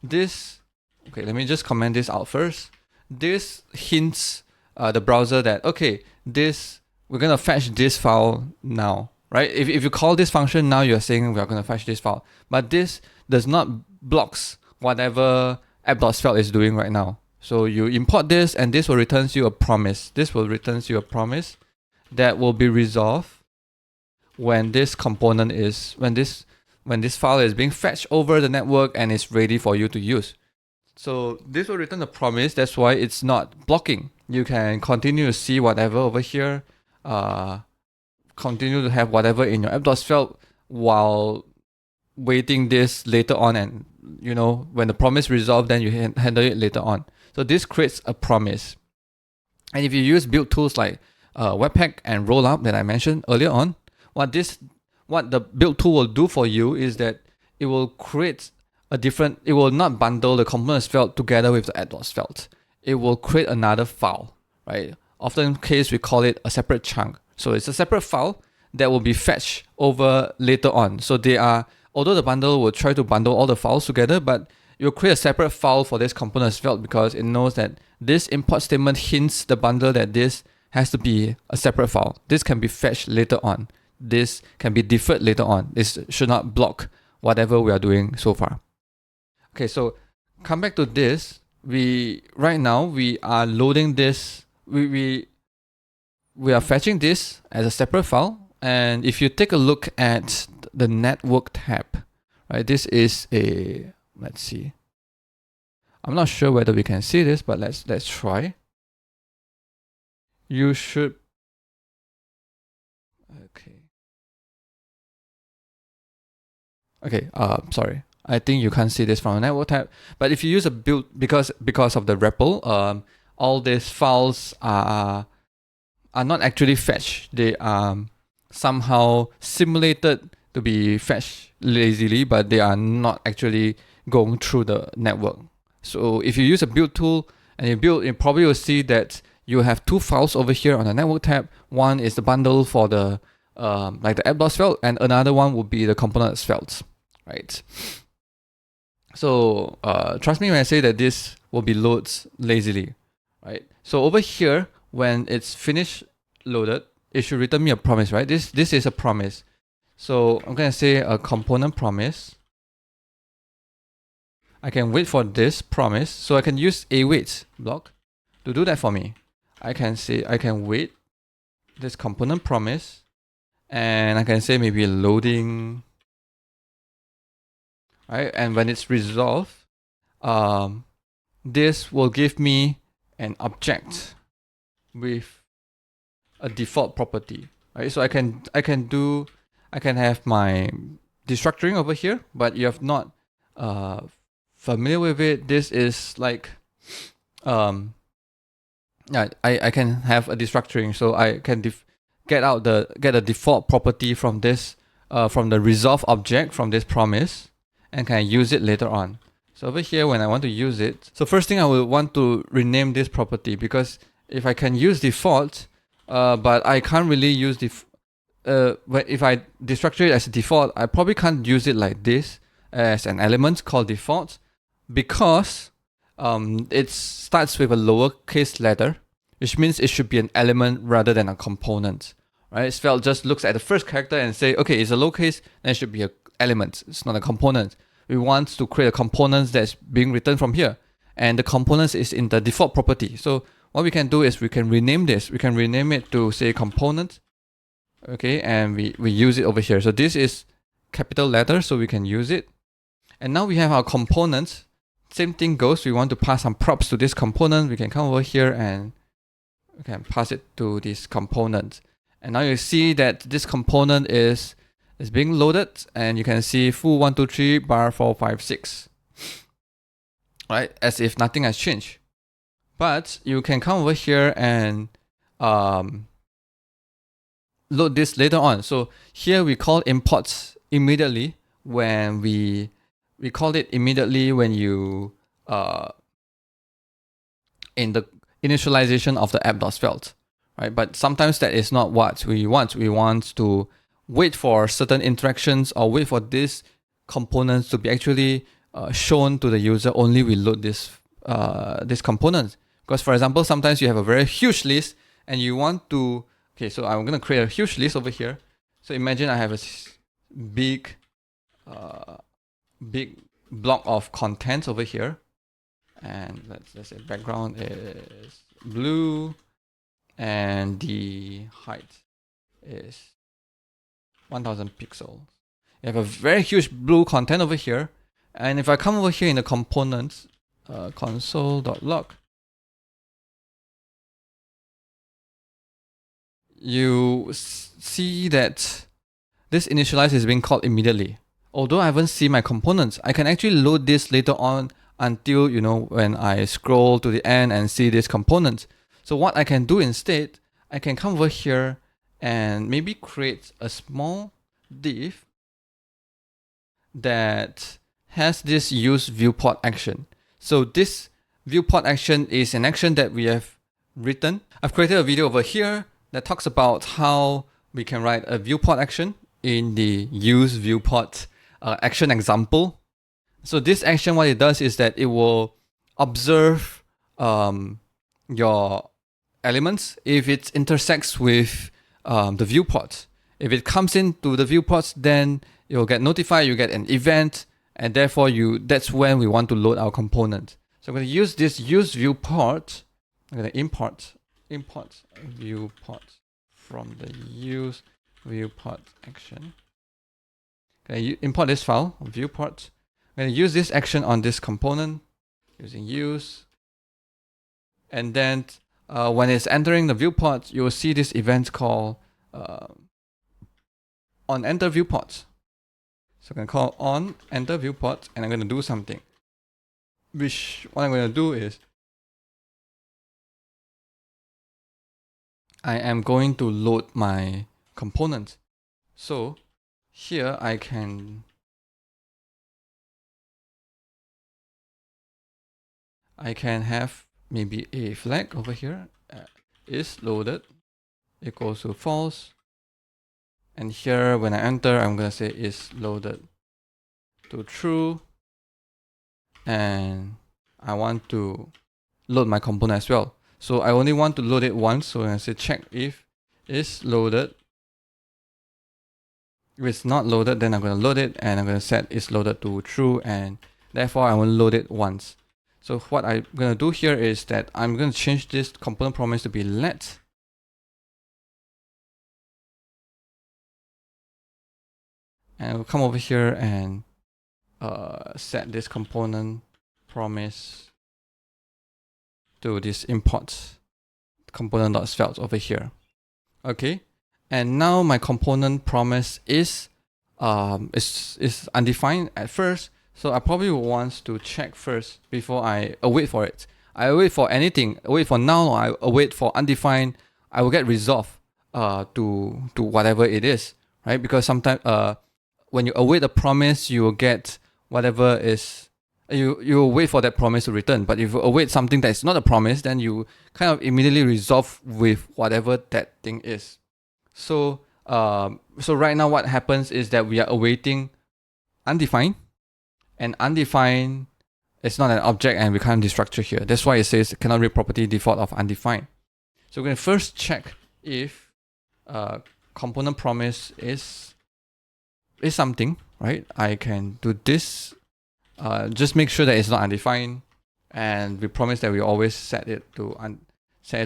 okay, let me just comment this out first. This hints the browser that, okay, we're going to fetch this file now, right? If you call this function now, you're saying we're going to fetch this file. But this does not blocks whatever app.svelte is doing right now. So you import this, and this will return you a promise. This will return you a promise that will be resolved when this component is, when this file is being fetched over the network and is ready for you to use. So this will return a promise. That's why it's not blocking. You can continue to see whatever over here, continue to have whatever in your app.svelte while waiting this later on, and when the promise resolved, then you handle it later on. So this creates a promise. And if you use build tools like Webpack and Rollup that I mentioned earlier on, what the build tool will do for you is that it will create it will not bundle the component svelte together with the app.svelte. It will create another file, right? Often in case we call it a separate chunk. So it's a separate file that will be fetched over later on. So although the bundle will try to bundle all the files together, but you'll create a separate file for this component svelte because it knows that this import statement hints the bundle that this has to be a separate file. This can be fetched later on. This can be deferred later on. This should not block whatever we are doing so far. Okay, so come back to this. Right now we are loading this. We are fetching this as a separate file. And if you take a look at the network tab, right? This is let's see. I'm not sure whether we can see this, but let's try. You should. Okay. Okay. Sorry. I think you can't see this from the network tab. But if you use a build, because of the REPL, all these files are not actually fetched. They are somehow simulated to be fetched lazily, but they are not actually going through the network. So if you use a build tool and you build, you probably will see that you have two files over here on the network tab. One is the bundle for the like the app.svelte, and another one would be the component svelte, right? So trust me when I say that this will be loaded lazily, right? So over here, when it's finished loaded, it should return me a promise, right? This is a promise. So I'm gonna say a component promise. I can wait for this promise, so I can use await block to do that for me. I can say I can wait this component promise, and I can say maybe loading, right? And when it's resolved, this will give me an object with a default property, right? So I can have my destructuring over here, but you have not familiar with it. This is like yeah, I can have a destructuring, so I can get a default property from this from the resolve object from this promise, and can use it later on. So over here, when I want to use it, so first thing I will want to rename this property, because if I can use default, but I can't really use but if I destructure it as a default, I probably can't use it like this as an element called default, because it starts with a lowercase letter, which means it should be an element rather than a component, right? Svelte just looks at the first character and say, okay, it's a lowercase, then it should be an element. It's not a component. We want to create a component that's being written from here, and the components is in the default property. So what we can do is we can rename this. We can rename it to say component, okay, and we use it over here. So this is capital letter, so we can use it. And now we have our components. Same thing goes. We want to pass some props to this component. We can come over here and we can pass it to this component. And now you see that this component is being loaded, and you can see foo 123 bar 456, right? As if nothing has changed. But you can come over here and load this later on. So here we call imports immediately when we call it immediately when you in the initialization of the app.svelte, right? But sometimes that is not what we want. We want to wait for certain interactions, or wait for these components to be actually shown to the user only we load this component. Because for example, sometimes you have a very huge list and you want to, okay, so I'm going to create a huge list over here. So imagine I have a big block of content over here, and let's say background is blue, and the height is 1000 pixels. You have a very huge blue content over here, and if I come over here in the components, console.log, you see that this initialize is being called immediately. Although I haven't seen my components, I can actually load this later on until, you know, when I scroll to the end and see this component. So what I can do instead, I can come over here and maybe create a small div that has this use viewport action. So this viewport action is an action that we have written. I've created a video over here that talks about how we can write a viewport action in the use viewport action example. So this action, what it does is that it will observe your elements if it intersects with the viewport. If it comes into the viewports, then you'll get notified, you get an event, and therefore that's when we want to load our component. So I'm going to use this use viewport. I'm going to import viewport from the use viewport action. Okay, import this file, viewport. I'm going to use this action on this component using use. And then when it's entering the viewport, you will see this event called on enter viewport. So I'm going to call on enter viewport, and I'm going to do something. What I'm going to do is I am going to load my component. So here I can have maybe a flag over here, is loaded equals to false. And here when I enter, I'm going to say is loaded to true. And I want to load my component as well. So I only want to load it once. So I say check if is loaded. If it's not loaded, then I'm going to load it, and I'm going to set is loaded to true, and therefore I will load it once. So what I'm going to do here is that I'm going to change this component promise to be let. And I'll come over here and set this component promise to this import component.svelte over here. Okay, and now my component promise is undefined at first, so I probably want to check first before I await for it. I await for anything, await for null, or I await for undefined. I will get resolved to whatever it is, right? Because sometimes when you await a promise, you will get whatever is. You will wait for that promise to return, but if you await something that is not a promise, then you kind of immediately resolve with whatever that thing is. So right now what happens is that we are awaiting undefined, and undefined is not an object, and we can't destructure here. That's why it says cannot read property default of undefined. So we're going to first check if component promise is something, right? I can do this. Just make sure that it's not undefined, and we promise that we always set it to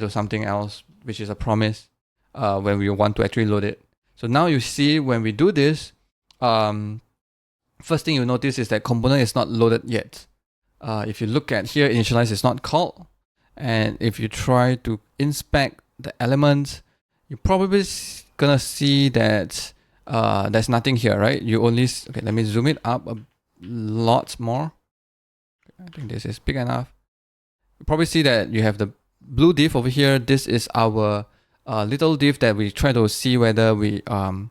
something else, which is a promise when we want to actually load it. So now you see when we do this, first thing you notice is that component is not loaded yet. If you look at here, initialize is not called, and if you try to inspect the elements, you're probably gonna see that there's nothing here, right? You only okay. Let me zoom it up a lot more. I think this is big enough. You probably see that you have the blue div over here. This is our little div that we try to see whether we are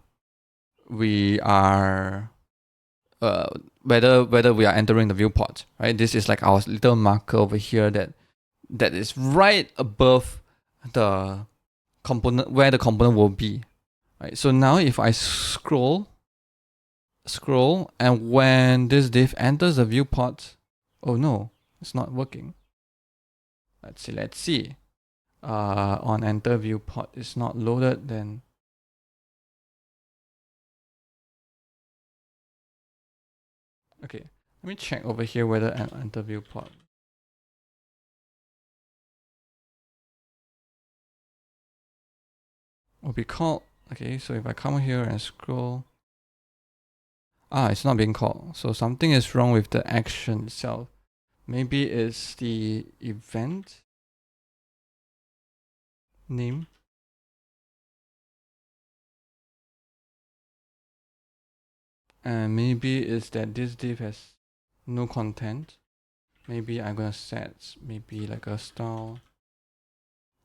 whether we are entering the viewport, right? This is like our little marker over here that is right above the component, where the component will be, right? So now if I scroll, and when this div enters the viewport, oh no, it's not working. Let's see. On enter viewport is not loaded, then okay, let me check over here whether an enter viewport. Will be called. Okay, so if I come here and scroll, it's not being called. So something is wrong with the action itself. Maybe it's the event name. And maybe it's that this div has no content. Maybe I'm gonna set maybe like a style.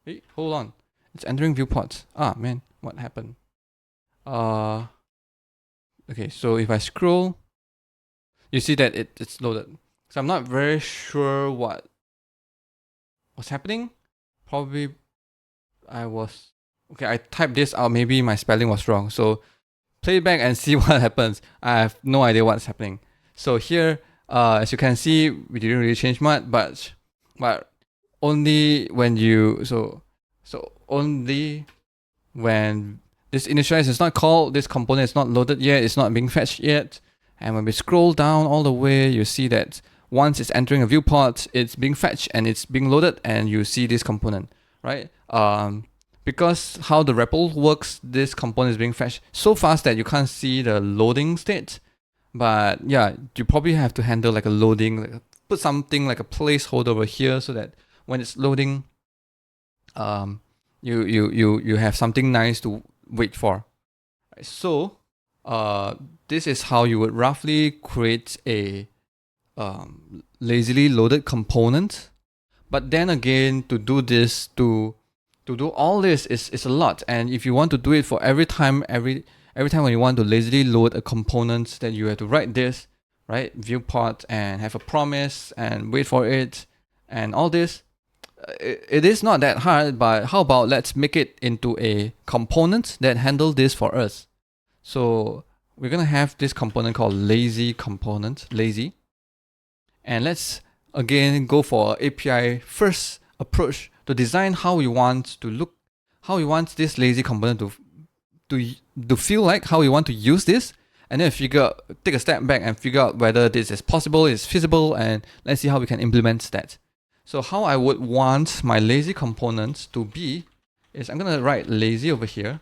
Hey, hold on. It's entering viewport. Ah man, what happened? Okay, so if I scroll, you see that it's loaded. So I'm not very sure what's happening. Probably I typed this out. Maybe my spelling was wrong. So play it back and see what happens. I have no idea what's happening. So here, as you can see, we didn't really change much, but only when you so only when this initialize is not called, this component is not loaded yet, it's not being fetched yet. And when we scroll down all the way, you see that once it's entering a viewport, it's being fetched and it's being loaded, and you see this component, right? Because how the REPL works, this component is being fetched so fast that you can't see the loading state. But yeah, you probably have to handle like a loading, put something like a placeholder over here so that when it's loading, you have something nice to wait for. So this is how you would roughly create a lazily loaded component. But then again, to do this, to do all this is a lot. And if you want to do it for every time when you want to lazily load a component, then you have to write this, right? Viewport and have a promise and wait for it and all this. It is not that hard, but how about let's make it into a component that handle this for us. So we're gonna have this component called lazy component, lazy. And let's again go for API first approach to design how we want this lazy component to feel like, how we want to use this, and then take a step back and figure out whether this is possible, is feasible, and let's see how we can implement that. So how I would want my lazy component to be is I'm gonna write lazy over here.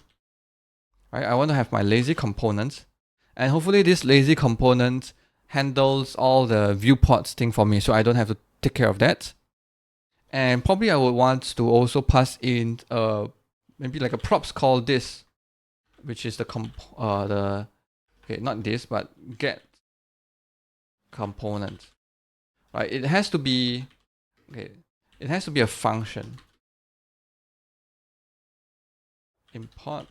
Right? I want to have my lazy component, and hopefully this lazy component handles all the viewports thing for me, so I don't have to take care of that. And probably I would want to also pass in maybe like a props called this, which is not this, but get component. Right? It has to be a function. Import.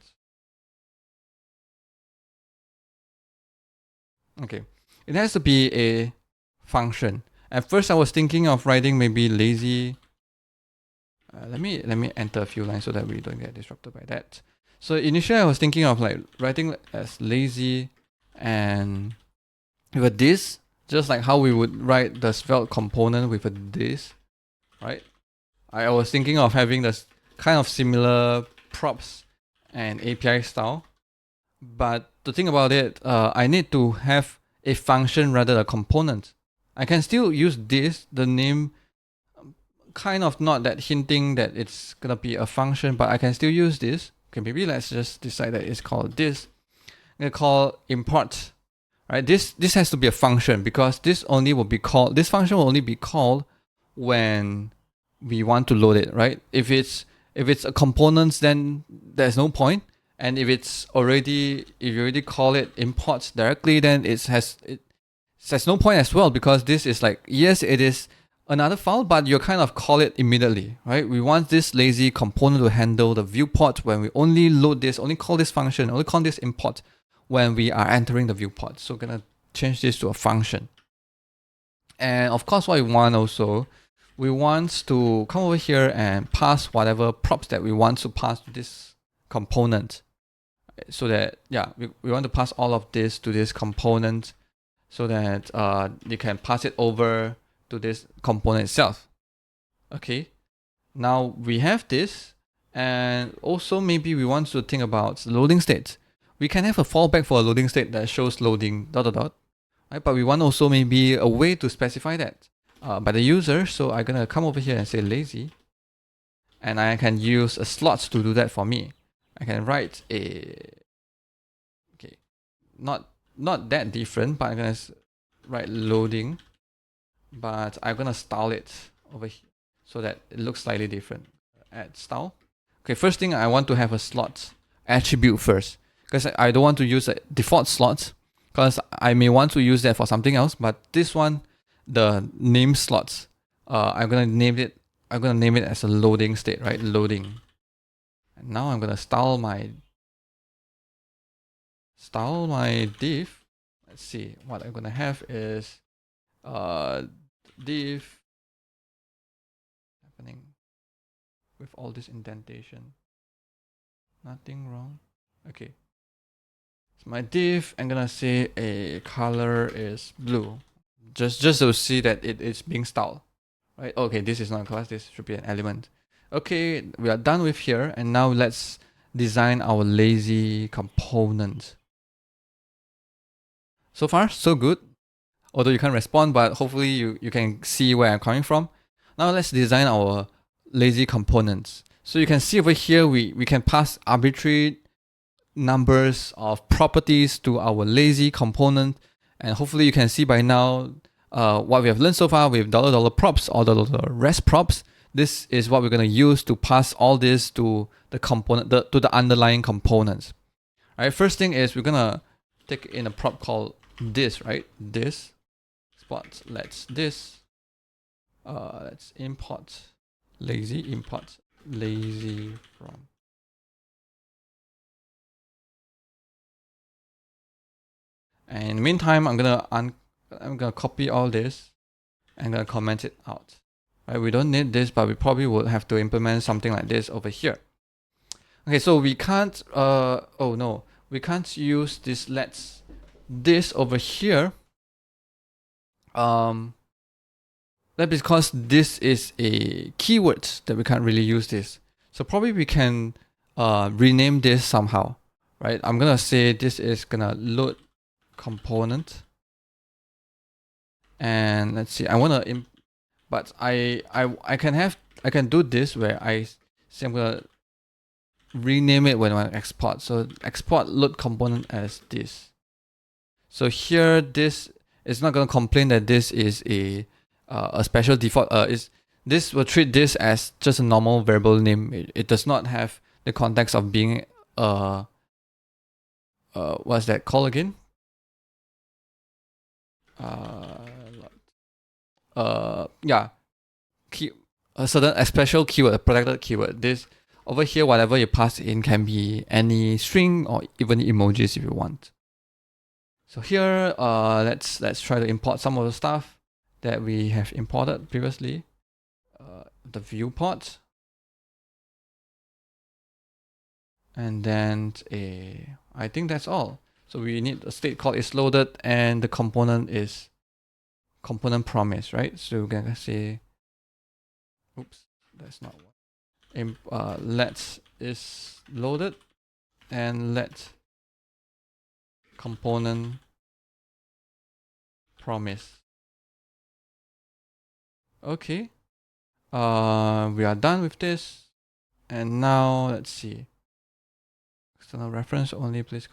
Okay. It has to be a function. At first I was thinking of writing maybe lazy. Let me enter a few lines so that we don't get disrupted by that. So initially I was thinking of like writing as lazy and with a this, just like how we would write the Svelte component with a this, right? I was thinking of having this kind of similar props and API style. But to think about it, I need to have a function rather than a component. I can still use this, the name, kind of not that hinting that it's gonna be a function, but I can still use this. Okay, maybe let's just decide that it's called this. I'm gonna call import. Right? This has to be a function because this function will only be called when we want to load it, right? If it's a component, then there's no point. And if you already call it import directly, then it has no point as well, because this is like, yes, it is another file, but you kind of call it immediately, right? We want this lazy component to handle the viewport when we only load this, only call this function, only call this import when we are entering the viewport. So we're gonna change this to a function. And of course, what we want to come over here and pass whatever props that we want to pass to this component. So that, we want to pass all of this to this component so that you can pass it over to this component itself. Okay, now we have this, and also maybe we want to think about loading state. We can have a fallback for a loading state that shows loading ... right? But we want also maybe a way to specify that by the user. So I'm gonna come over here and say lazy, and I can use a slot to do that for me. I can write not that different, but I'm gonna write loading, but I'm gonna style it over here so that it looks slightly different. Add style. Okay, first thing, I want to have a slot attribute first, because I don't want to use a default slot, because I may want to use that for something else. But this one, the name slots, I'm gonna name it as a loading state, right? Loading. And now I'm gonna style my div. Let's see, what I'm gonna have is div happening with all this indentation. Nothing wrong. Okay. So my div, I'm gonna say a color is blue. Just to see that it is being styled. Right? Okay, this is not a class, this should be an element. Okay, we are done with here, and now let's design our lazy component. So far, so good. Although you can't respond, but hopefully you can see where I'm coming from. Now let's design our lazy components. So you can see over here, we can pass arbitrary numbers of properties to our lazy component. And hopefully you can see by now what we have learned so far with $props or $rest props. This is what we're going to use to pass all this to the component, to the underlying components. All right, first thing is we're going to take in a prop called this, right? This spot. Let's import lazy from. And in the meantime, I'm gonna copy all this and gonna comment it out. Right? We don't need this, but we probably would have to implement something like this over here. Okay, so we can't. Oh no, we can't use this over here. That's because this is a keyword that we can't really use this. So probably we can rename this somehow, right? I'm gonna say this is gonna load component, and let's see. I wanna but I can do this where I say I'm gonna rename it when I export. So export load component as this. So here this is not gonna complain that this is a special default. This will treat this as just a normal variable name. It does not have the context of being what's that called again? Yeah, a certain special keyword, a protected keyword. This over here, whatever you pass in can be any string or even emojis if you want. So here, let's try to import some of the stuff that we have imported previously. The viewport, and then I think that's all. So we need a state called is loaded, and the component is component promise, right? So we're gonna say, oops, that's not one. Let is loaded, and let component promise. Okay. We are done with this, and now let's see. External reference only, please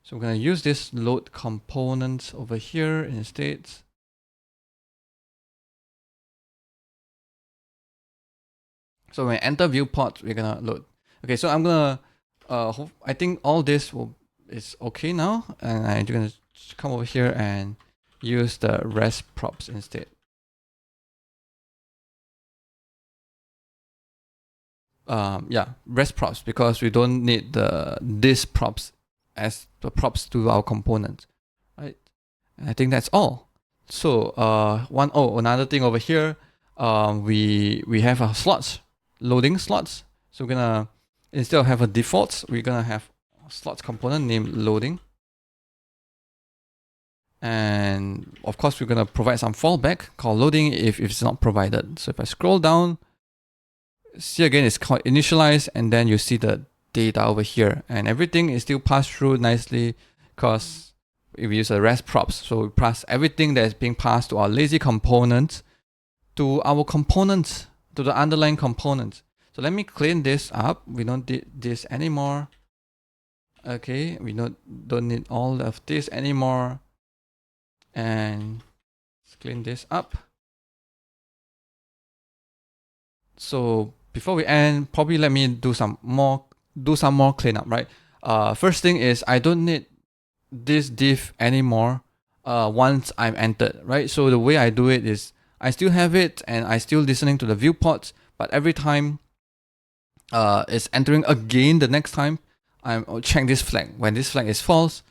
So we're gonna use this load component over here instead. So when we enter viewport, we're gonna load. Okay, so I'm gonna I think all this is okay now, and I'm gonna come over here and use the rest props instead. Yeah, rest props, because we don't need this props as the props to our component, right? And I think that's all. So another thing over here, we have our slots, loading slots. So we're gonna, instead of have a default, we're gonna have a slots component named loading. And of course, we're gonna provide some fallback called loading if it's not provided. So if I scroll down, see again, it's called initialize, and then you see the data over here, and everything is still passed through nicely because we use a rest props. So we pass everything that is being passed to our lazy component to our component, to the underlying component. So let me clean this up. We don't need this anymore. Okay, we don't need all of this anymore. And let's clean this up. So before we end, probably let me do some more cleanup, right? First thing is I don't need this div anymore once I'm entered, right? So the way I do it is I still have it and I still listening to the viewport, but every time it's entering again the next time, I'll check this flag. When this flag is false,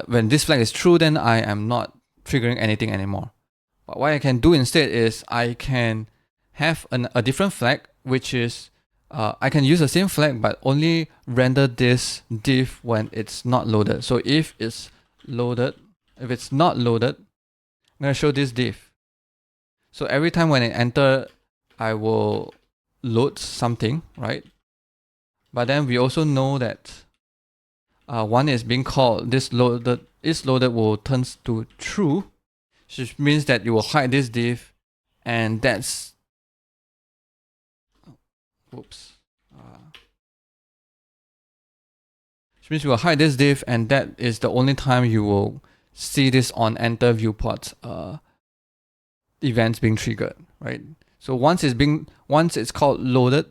when this flag is true, then I am not triggering anything anymore. But what I can do instead is I can have a different flag, which is I can use the same flag but only render this div when it's not loaded. So if it's loaded, if it's not loaded, I'm gonna show this div. So every time when I enter, I will load something, right? But then we also know that one is being called, this loaded is loaded will turn to true, which means that you will hide this div, and that's which means you will hide this div, and that is the only time you will see this on enter viewport events being triggered, right? So once it's called loaded,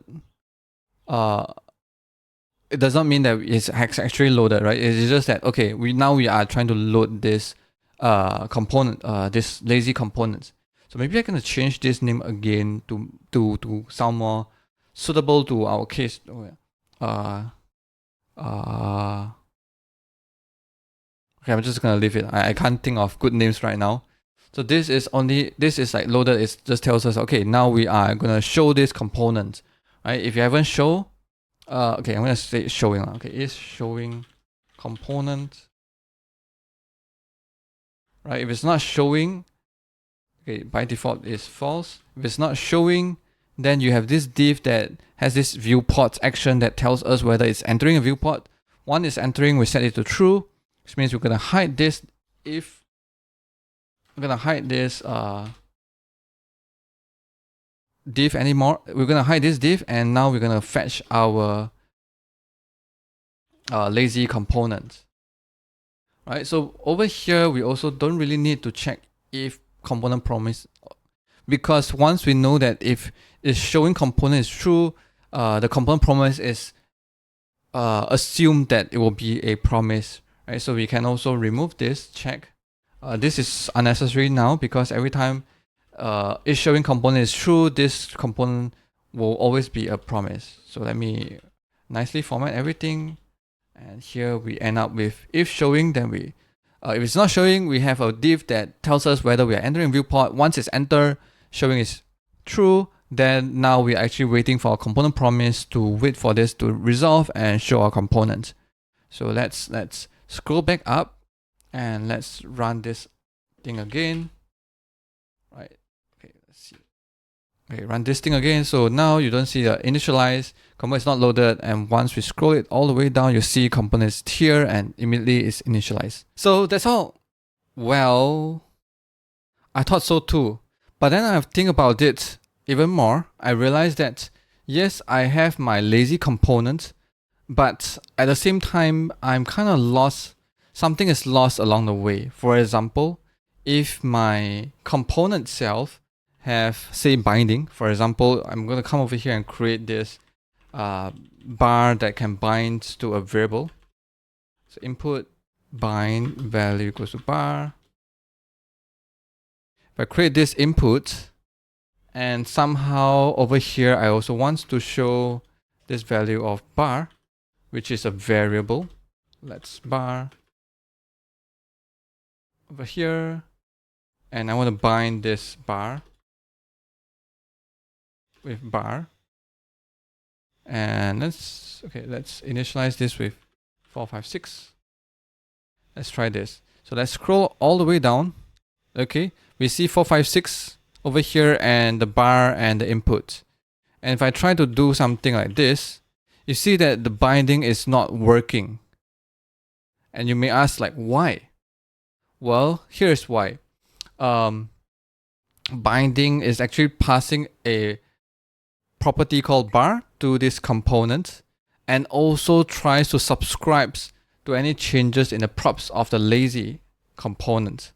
it does not mean that it's actually loaded, right? It's just that, okay, we are trying to load this component, this lazy component. So maybe I'm gonna change this name again to sound more suitable to our case. Okay, I'm just gonna leave it. I can't think of good names right now. So this is like loaded. It just tells us, okay, now we are gonna show this component, right? If you haven't show, okay, I'm gonna say showing. Okay, is showing component, right? If it's not showing, okay, by default is false. If it's not showing, then you have this div that has this viewport action that tells us whether it's entering a viewport. One is entering, we set it to true, which means we're gonna hide this if we're gonna hide this div anymore. We're gonna hide this div, and now we're gonna fetch our lazy component. Right, so over here we also don't really need to check if component promise, because once we know that if it's showing component is true, the component promise is assumed that it will be a promise, right? So we can also remove this check. This is unnecessary now, because every time is showing component is true, this component will always be a promise. So let me nicely format everything. And here we end up with if showing, then we, if it's not showing, we have a div that tells us whether we are entering viewport. Once it's entered, showing is true, then now we're actually waiting for our component promise to wait for this to resolve and show our component. So let's scroll back up and let's run this thing again. Right. Okay, let's see. Okay, run this thing again. So now you don't see the initialize, component is not loaded, and once we scroll it all the way down, you see components here and immediately it's initialized. So that's all. Well, I thought so too. But then I think about it even more. I realized that yes, I have my lazy component, but at the same time, I'm kind of lost. Something is lost along the way. For example, if my component itself have, say, binding, for example, I'm going to come over here and create this bar that can bind to a variable. So input bind value equals to bar. If I create this input, and somehow over here I also want to show this value of bar, which is a variable. Let's bar over here, and I want to bind this bar with bar. And let's initialize this with 456. Let's try this. So let's scroll all the way down. Okay, we see 456 over here and the bar and the input. And if I try to do something like this, you see that the binding is not working. And you may ask, like, why? Well, here's why. Binding is actually passing a property called bar to this component, and also tries to subscribe to any changes in the props of the lazy component.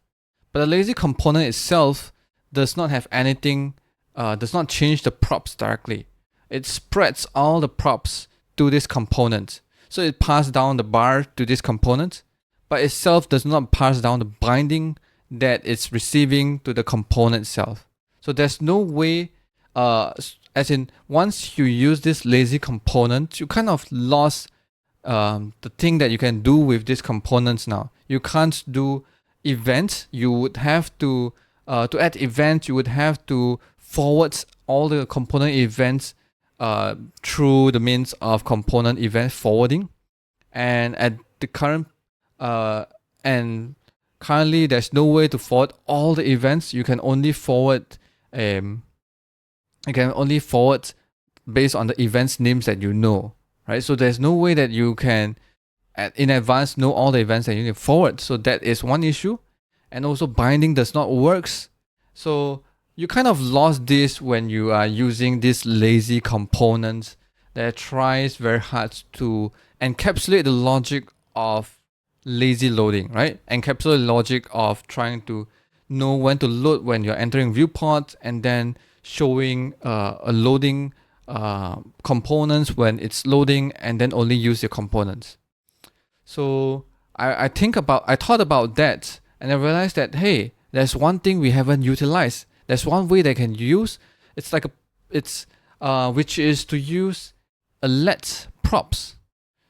But the lazy component itself does not have anything, does not change the props directly. It spreads all the props to this component. So it passes down the bar to this component, but itself does not pass down the binding that it's receiving to the component itself. So there's no way, as in once you use this lazy component, you kind of lost the thing that you can do with these components now. You can't do events. You would have to add events, you would have to forward all the component events through the means of component event forwarding. And at the currently there's no way to forward all the events. You can only forward based on the events names that you know, right? So there's no way that you can in advance know all the events that you need to forward. So that is one issue. And also binding does not work. So you kind of lost this when you are using this lazy component that tries very hard to encapsulate the logic of lazy loading, right? Encapsulate the logic of trying to know when to load when you're entering viewport, and then showing a loading components when it's loading, and then only use your components. So I thought about that, and I realized that, hey, there's one thing we haven't utilized. There's one way they can use. Which is to use a let props.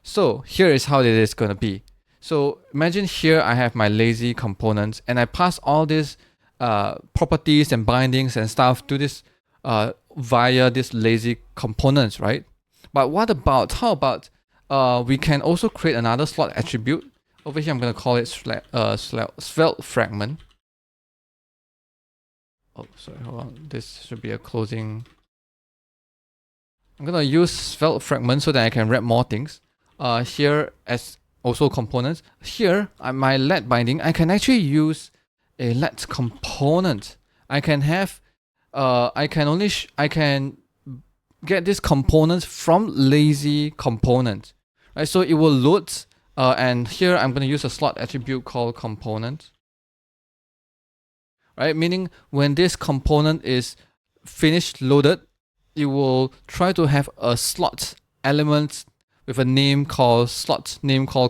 So here is how it is going to be. So imagine here I have my lazy components, and I pass all these properties and bindings and stuff to this via this lazy components, right? But how about we can also create another slot attribute. Over here, I'm going to call it Svelte fragment. Oh, sorry, hold on. This should be a closing. I'm going to use Svelte fragment so that I can wrap more things. Here as also components. Here, my let binding, I can actually use a let component. I can have, I can get this component from lazy component, right? So it will load, and here I'm going to use a slot attribute called component, right? Meaning when this component is finished loaded, it will try to have a slot element with a name called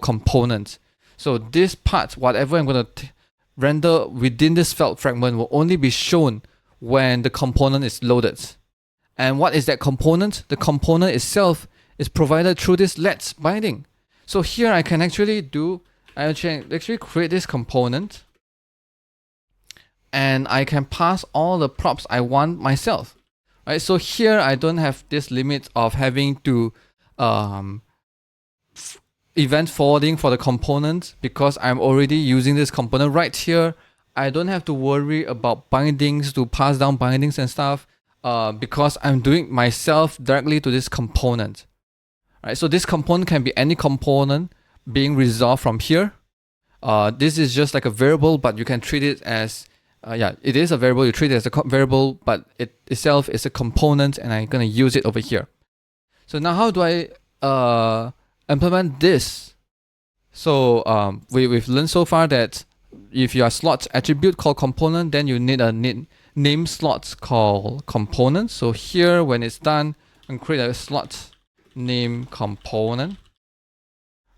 component. So this part, whatever I'm going to render within this Svelte fragment, will only be shown when the component is loaded. And what is that component? The component itself is provided through this let binding. So here I can actually create this component, and I can pass all the props I want myself. Right? So here I don't have this limit of having to event forwarding for the component, because I'm already using this component right here. I don't have to worry about bindings to pass down bindings and stuff, because I'm doing myself directly to this component. Right? So this component can be any component being resolved from here. This is just like a variable, but you can treat it as it is a variable. You treat it as a variable, but it itself is a component, and I'm going to use it over here. So now how do I implement this? So we've learned so far that if you are slot attribute called component, then you need a name slot called component. So here, when it's done, I'm create a slot name component.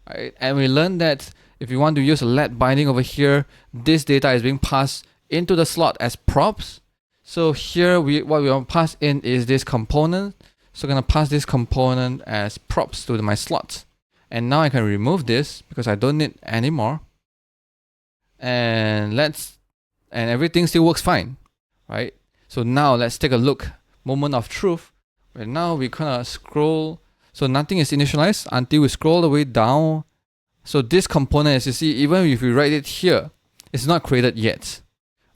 Right? And we learned that if you want to use a let binding over here, this data is being passed into the slot as props. So here what we want to pass in is this component. So I'm going to pass this component as props to my slot. And now I can remove this because I don't need anymore. And everything still works fine, right? So now let's take a look. Moment of truth. Where now we kind of scroll. So nothing is initialized until we scroll the way down. So this component, as you see, even if we write it here, it's not created yet,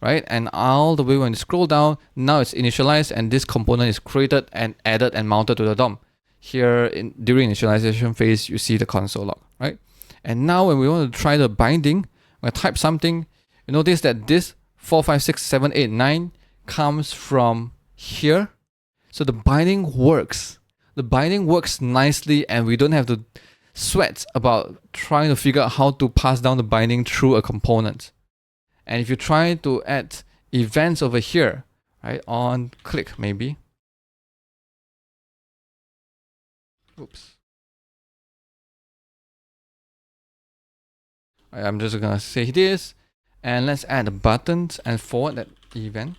right? And all the way when you scroll down, now it's initialized, and this component is created and added and mounted to the DOM. Here during initialization phase, you see the console log, right? And now when we want to try the binding, I type something, you notice that this 4, 5, 6, 7, 8, 9 comes from here. So the binding works. The binding works nicely, and we don't have to sweat about trying to figure out how to pass down the binding through a component. And if you try to add events over here, right, on click maybe. Oops. I'm just gonna say this, and let's add a button and forward that event.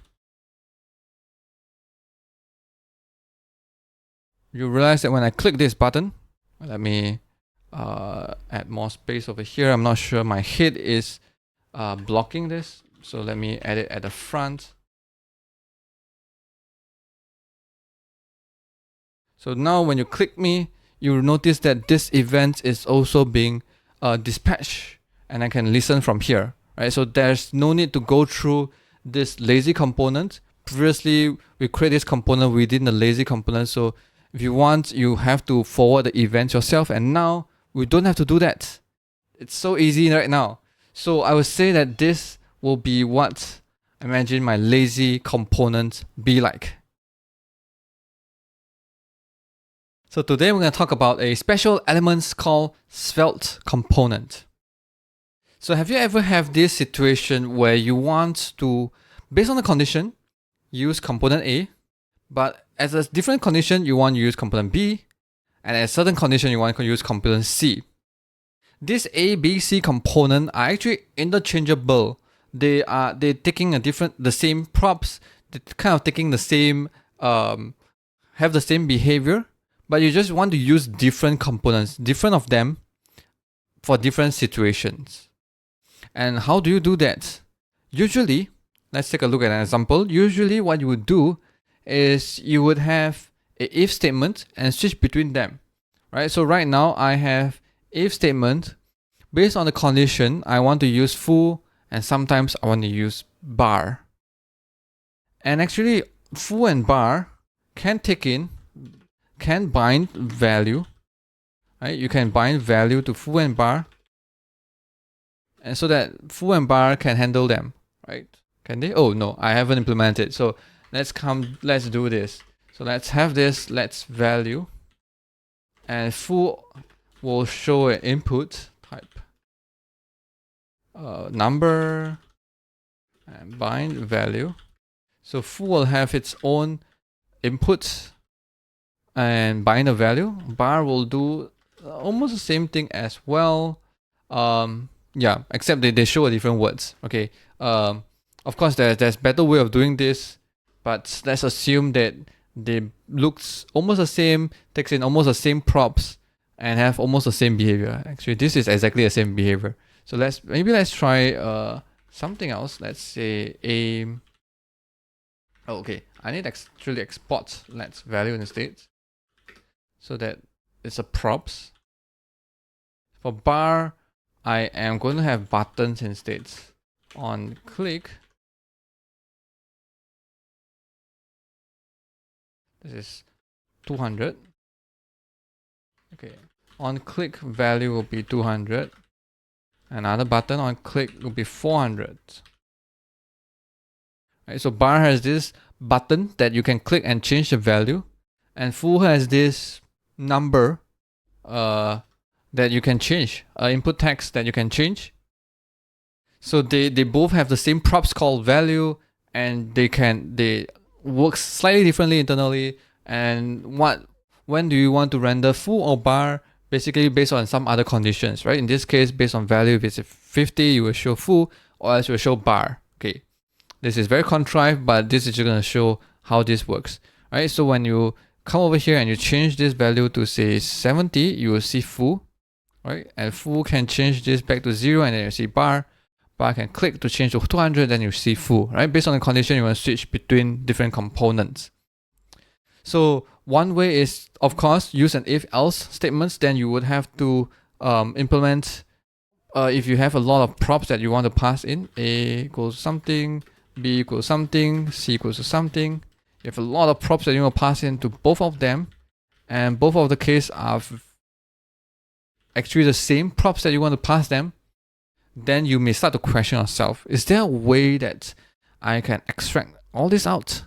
You realize that when I click this button, let me add more space over here. I'm not sure my head is blocking this, so let me add it at the front. So now when you click me, you'll notice that this event is also being dispatched, and I can listen from here, right? So there's no need to go through this lazy component. Previously, we create this component within the lazy component. So if you want, you have to forward the event yourself. And now we don't have to do that. It's so easy right now. So I would say that this will be what I imagine my lazy component be like. So today we're going to talk about a special element called Svelte component. So have you ever have this situation where you want to, based on the condition, use component A, but as a different condition, you want to use component B, and at a certain condition, you want to use component C. These A, B, C component are actually interchangeable. They're taking the same props, they're kind of taking the same, have the same behavior, but you just want to use different components, different of them, for different situations. And how do you do that? Usually, let's take a look at an example. Usually what you would do is you would have a if statement and switch between them, right? So right now I have if statement. Based on the condition, I want to use foo, and sometimes I want to use bar. And actually, foo and bar can bind value, right? You can bind value to foo and bar, and so that foo and bar can handle them, right? Can they? Oh no, I haven't implemented. So let's do this. So let's have this, let's value, and foo will show an input type, number, and bind value. So foo will have its own input and bind a value. Bar will do almost the same thing as well. Yeah, except they show a different words. Okay. Of course, there's better way of doing this, but let's assume that they looks almost the same, takes in almost the same props, and have almost the same behavior. Actually, this is exactly the same behavior. So let's try something else. Let's say a. Oh, okay. I need to actually export let's value instead, so that it's a props. For bar, I am going to have buttons instead. On click, this is 200. Okay. On click value will be 200. Another button on click will be 400. Right, so bar has this button that you can click and change the value, and foo has this number that you can change, input text that you can change. So they both have the same props called value, and they work slightly differently internally. And when do you want to render foo or bar? Basically based on some other conditions, right? In this case, based on value, if it's 50, you will show foo, or else you will show bar. Okay, this is very contrived, but this is just going to show how this works, right? So when you come over here and you change this value to say 70, you will see foo, right? And foo can change this back to 0, and then you see bar. Bar can click to change to 200, then you see foo, right? Based on the condition, you want to switch between different components. So one way is, of course, use an if-else statements. Then you would have to implement, if you have a lot of props that you want to pass in, A equals something, B equals something, C equals to something. You have a lot of props that you want to pass into both of them, and both of the case are actually the same props that you want to pass them. Then you may start to question yourself, is there a way that I can extract all this out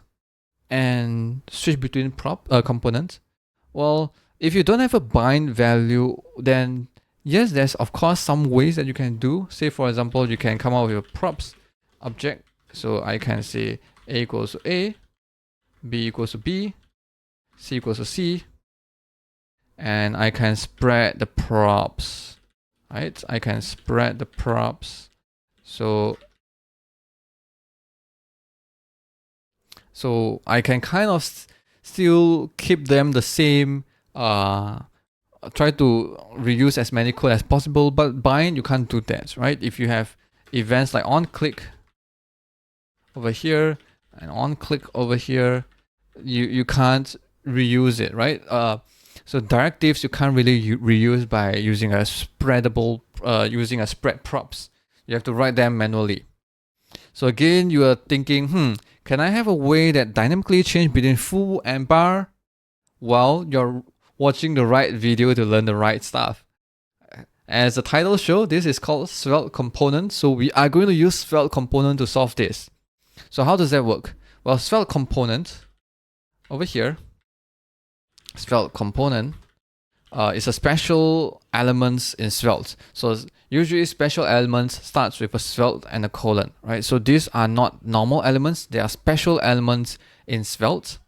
and switch between components? Well, if you don't have a bind value, then yes, there's of course some ways that you can do. Say for example, you can come up with a props object. So I can say A equals to A, B equals to B, C equals to C, and I can spread the props, right? I can spread the props. So I can kind of still keep them the same, try to reuse as many code as possible, but bind, you can't do that, right? If you have events like on click over here and on click over here, you can't reuse it, right? So directives you can't really reuse by using a spreadable, using a spread props. You have to write them manually. So again, you are thinking, can I have a way that dynamically change between foo and bar? Well, you're watching the right video to learn the right stuff. As the title shows, this is called Svelte component. So we are going to use Svelte component to solve this. So how does that work? Well, Svelte component over here, Svelte component is a special elements in Svelte. So usually special elements starts with a Svelte and a colon, right? So these are not normal elements, they are special elements in Svelte.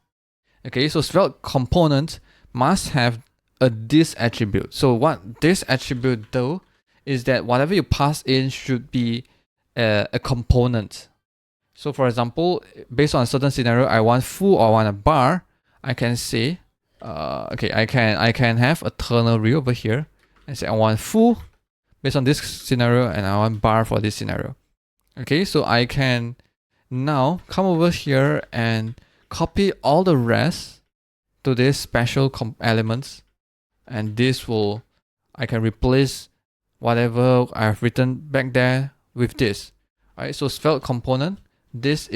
Okay, so Svelte component must have a this attribute. So what this attribute do is that whatever you pass in should be a component. So for example, based on a certain scenario, I want full or I want a bar, I can say, okay, I can have a ternary over here and say I want full based on this scenario and I want bar for this scenario. Okay, so I can now come over here and copy all the rest to this special elements, and this will, I can replace whatever I've written back there with this. Right, so Svelte component, this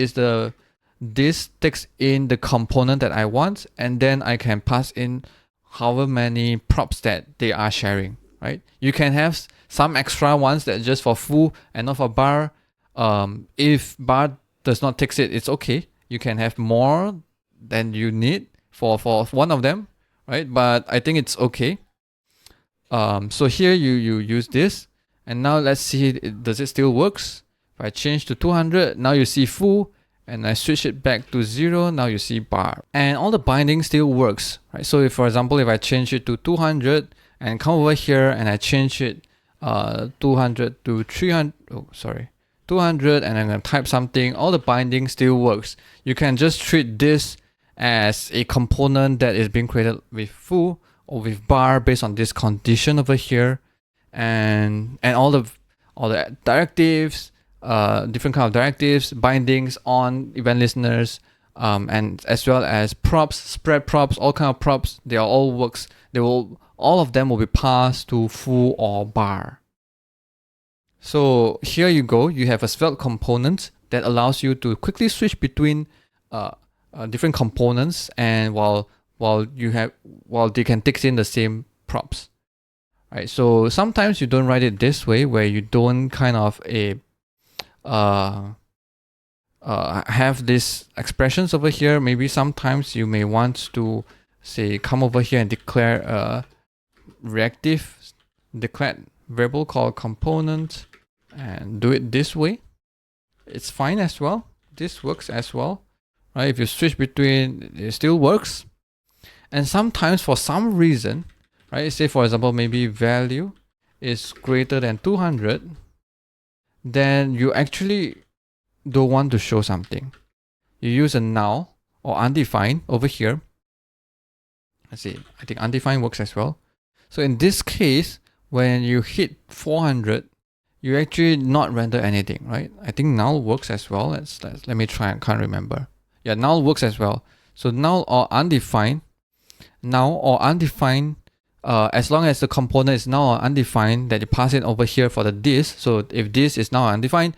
takes in the component that I want, and then I can pass in however many props that they are sharing. Right, you can have some extra ones that just for full and not for bar. If bar does not take it, it's okay. You can have more than you need for one of them, right? But I think it's okay. So here you use this, and now let's see, does it still works? If I change to 200, now you see full, and I switch it back to 0, now you see bar. And all the binding still works, right? So if, for example, if I change it to 200 and come over here and I change it 200 to 300, 200, and I'm going to type something, all the binding still works. You can just treat this as a component that is being created with full or with bar based on this condition over here, and all the directives, different kind of directives, bindings on event listeners, and as well as props, spread props, all kind of props. They are all works. All of them will be passed to full or bar. So here you go. You have a Svelte component that allows you to quickly switch between different components, and while they can take in the same props. Right. So sometimes you don't write it this way, where you don't kind of have these expressions over here. Maybe sometimes you may want to say come over here and declare a reactive declared variable called component and do it this way. It's fine as well. This works as well. Right? If you switch between, it still works. And sometimes for some reason, right? Say for example, maybe value is greater than 200, then you actually don't want to show something. You use a null or undefined over here. Let's see, I think undefined works as well. So in this case, when you hit 400, you actually not render anything, right? I think null works as well. Let me try, I can't remember. Yeah, null works as well. So null or undefined, as long as the component is null or undefined, that you pass it over here for the this. So if this is null or undefined,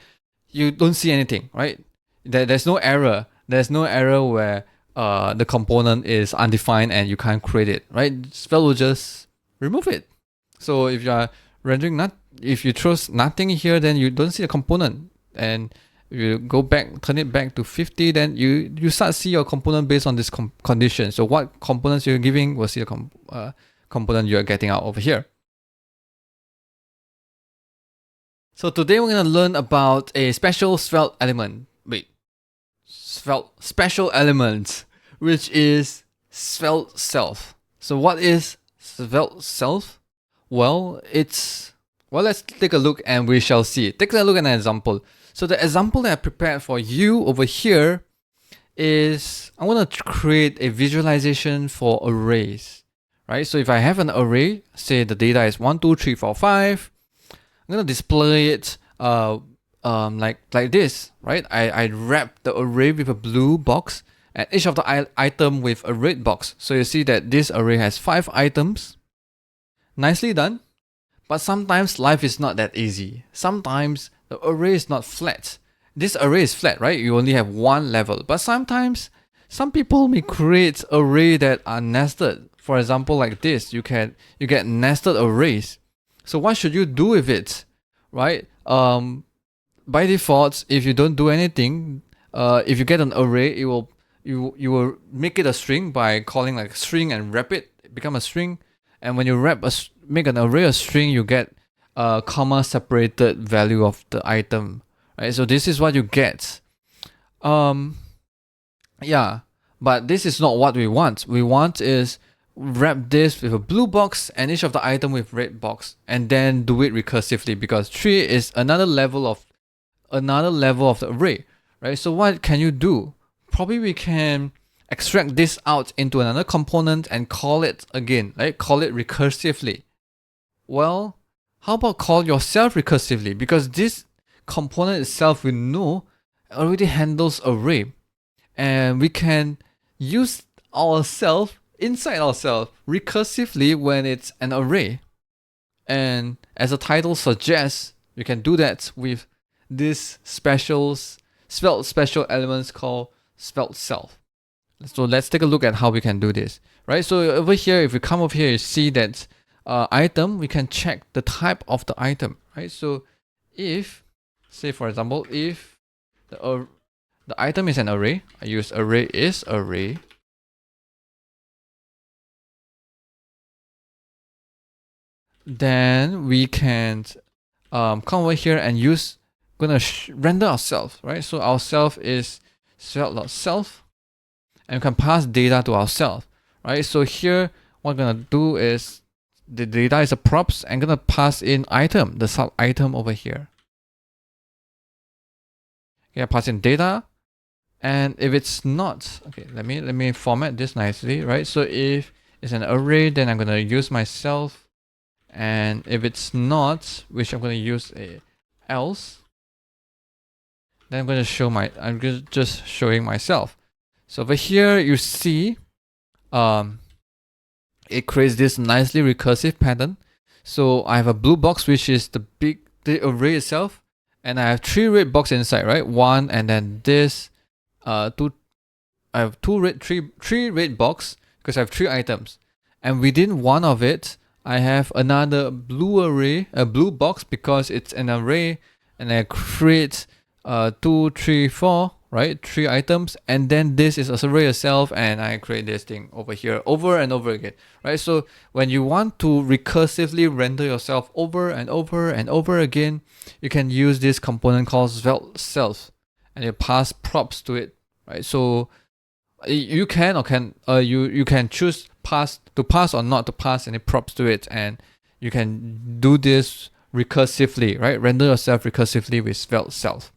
you don't see anything, right? There's no error. There's no error where the component is undefined and you can't create it, right? Svelte will just remove it. So if you are rendering if you throw nothing here, then you don't see a component. And if you go back, turn it back to 50, then you start to see your component based on this condition. So what components you're giving will see the component you're getting out over here. So today we're going to learn about a special Svelte element. Svelte special element, which is Svelte self. So what is Svelte self? Well, let's take a look and we shall see. Take a look at an example. So the example that I prepared for you over here is I want to create a visualization for arrays, right? So if I have an array, say the data is 1, 2, 3, 4, 5, I'm going to display it like this, right? I wrap the array with a blue box and each of the item with a red box. So you see that this array has 5 items. Nicely done. But sometimes life is not that easy. Sometimes the array is not flat. This array is flat, right? You only have one level. But sometimes some people may create array that are nested. For example, like this, you get nested arrays. So what should you do with it, right? By default, if you don't do anything, if you get an array, you will make it a string by calling like string and wrap it become a string. And when you make an array a string, you get a comma separated value of the item, right? So this is what you get. But this is not what we want. We want is wrap this with a blue box and each of the item with red box, and then do it recursively, because tree is another level of the array, right? So what can you do? Probably we can extract this out into another component and call it again, right? Call it recursively. Well, how about call yourself recursively? Because this component itself, we know, already handles array, and we can use ourselves inside ourselves recursively when it's an array. And as the title suggests, you can do that with this Svelte special elements called Svelte self. So let's take a look at how we can do this, right? So over here, if we come over here, you see that item, we can check the type of the item, right? So if, say for example, if the item is an array, I use array is array, then we can come over here and render ourselves, right? So ourself is svelte.self, and we can pass data to ourselves, right? So here, what I'm gonna do is the data is a props, and I'm gonna pass in item, the sub item over here. Okay, pass in data, and if it's not, okay, let me format this nicely, right? So if it's an array, then I'm gonna use myself. And if it's not, which I'm going to use a else, then I'm going to show I'm just showing myself. So over here, you see, it creates this nicely recursive pattern. So I have a blue box, which is the array itself, and I have 3 red boxes inside, right? One, and then this, two. I have three red box because I have 3 items, and within one of it, I have another blue box because it's an array, and I create 2, 3, 4, right? 3 items, and then this is a array itself, and I create this thing over here over and over again, right? So when you want to recursively render yourself over and over and over again, you can use this component called Svelte self, and you pass props to it, right? So you can choose to pass or not to pass any props to it, and you can do this recursively, right? Render yourself recursively with Svelte self.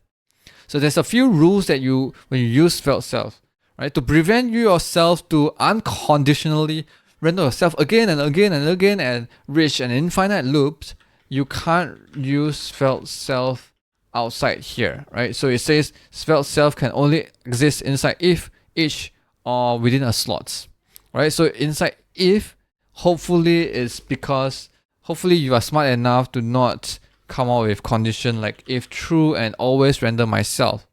So there's a few rules that when you use Svelte self, right? To prevent yourself to unconditionally render yourself again and again and again and reach an infinite loop, you can't use Svelte self outside here, right? So it says Svelte self can only exist inside if, each, or within a slot, right? So inside if, hopefully it's because you are smart enough to not come out with condition like if true and always render myself,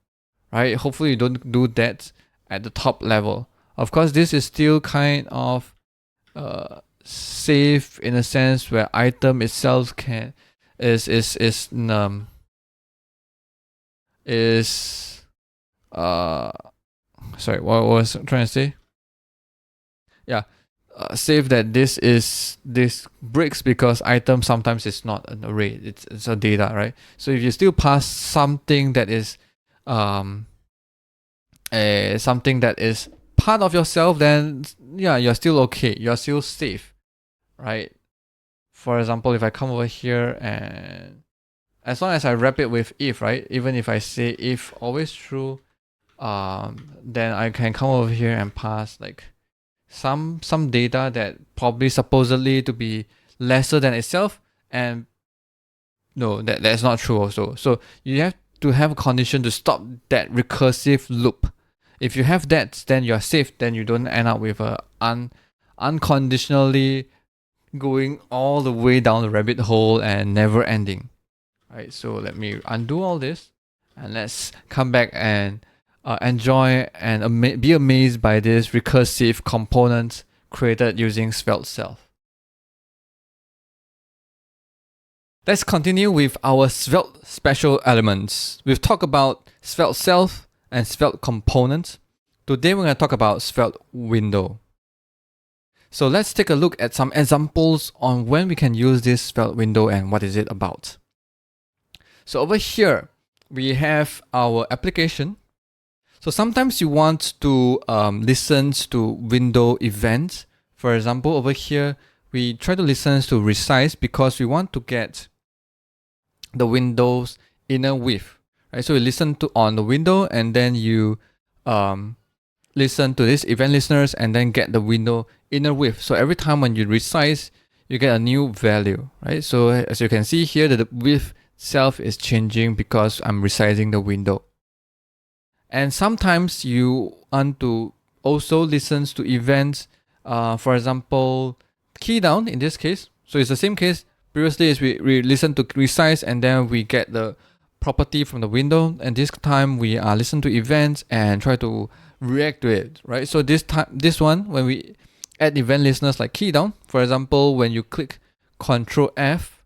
right? Hopefully you don't do that at the top level. Of course, this is still kind of safe in a sense where item itself is sorry, what was I trying to say? Yeah, save that this breaks because item sometimes is not an array, it's a data, right? So if you still pass something that is something that is part of yourself, then yeah, you're still okay, you're still safe, right? For example, if I come over here, and as long as I wrap it with if, right? Even if I say if always true, then I can come over here and pass like some data that probably supposedly to be lesser than itself, and no, that's not true also. So you have to have a condition to stop that recursive loop. If you have that, then you're safe, then you don't end up with a unconditionally going all the way down the rabbit hole and never ending. Right, so let me undo all this, and let's come back and enjoy and be amazed by this recursive component created using Svelte self. Let's continue with our Svelte special elements. We've talked about Svelte self and Svelte component. Today we're going to talk about Svelte window. So let's take a look at some examples on when we can use this Svelte window and what is it about. So over here, we have our application. So sometimes you want to listen to window events. For example, over here, we try to listen to resize because we want to get the window's inner width, right? So you listen to on the window and then you listen to this event listeners and then get the window inner width. So every time when you resize, you get a new value, right? So as you can see here, that the width itself is changing because I'm resizing the window. And sometimes you want to also listen to events, for example, key down in this case. So it's the same case. Previously is we listen to resize and then we get the property from the window. And this time we are listen to events and try to react to it, right? So this one, when we add event listeners like key down, for example, when you click Control F,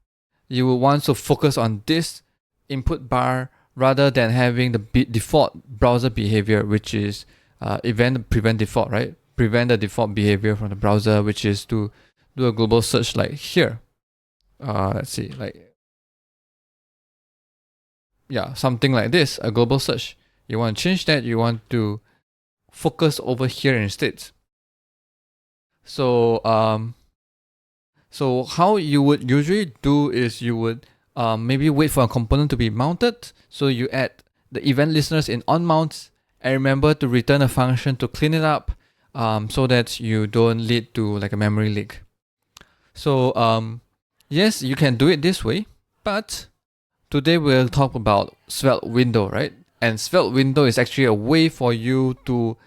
you will want to focus on this input bar rather than having the default browser behavior, which is event prevent default, right? Prevent the default behavior from the browser, which is to do a global search like here. Let's see, like, yeah, something like this, a global search. You want to change that, you want to focus over here instead. So so how you would usually do is you would maybe wait for a component to be mounted. So you add the event listeners in onMount and remember to return a function to clean it up so that you don't lead to like a memory leak. So yes, you can do it this way, but today we'll talk about Svelte window, right? And Svelte window is actually a way for you to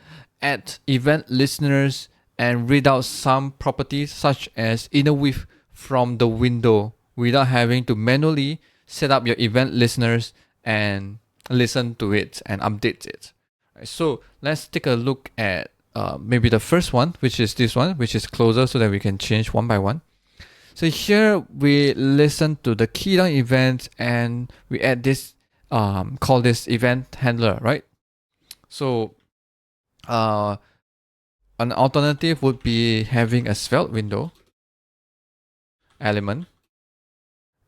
add event listeners and read out some properties such as inner width from the window without having to manually set up your event listeners and listen to it and update it. Right, so let's take a look at maybe the first one, which is this one, which is closer so that we can change one by one. So here we listen to the key down event and we add this, call this event handler, right? So an alternative would be having a Svelte window element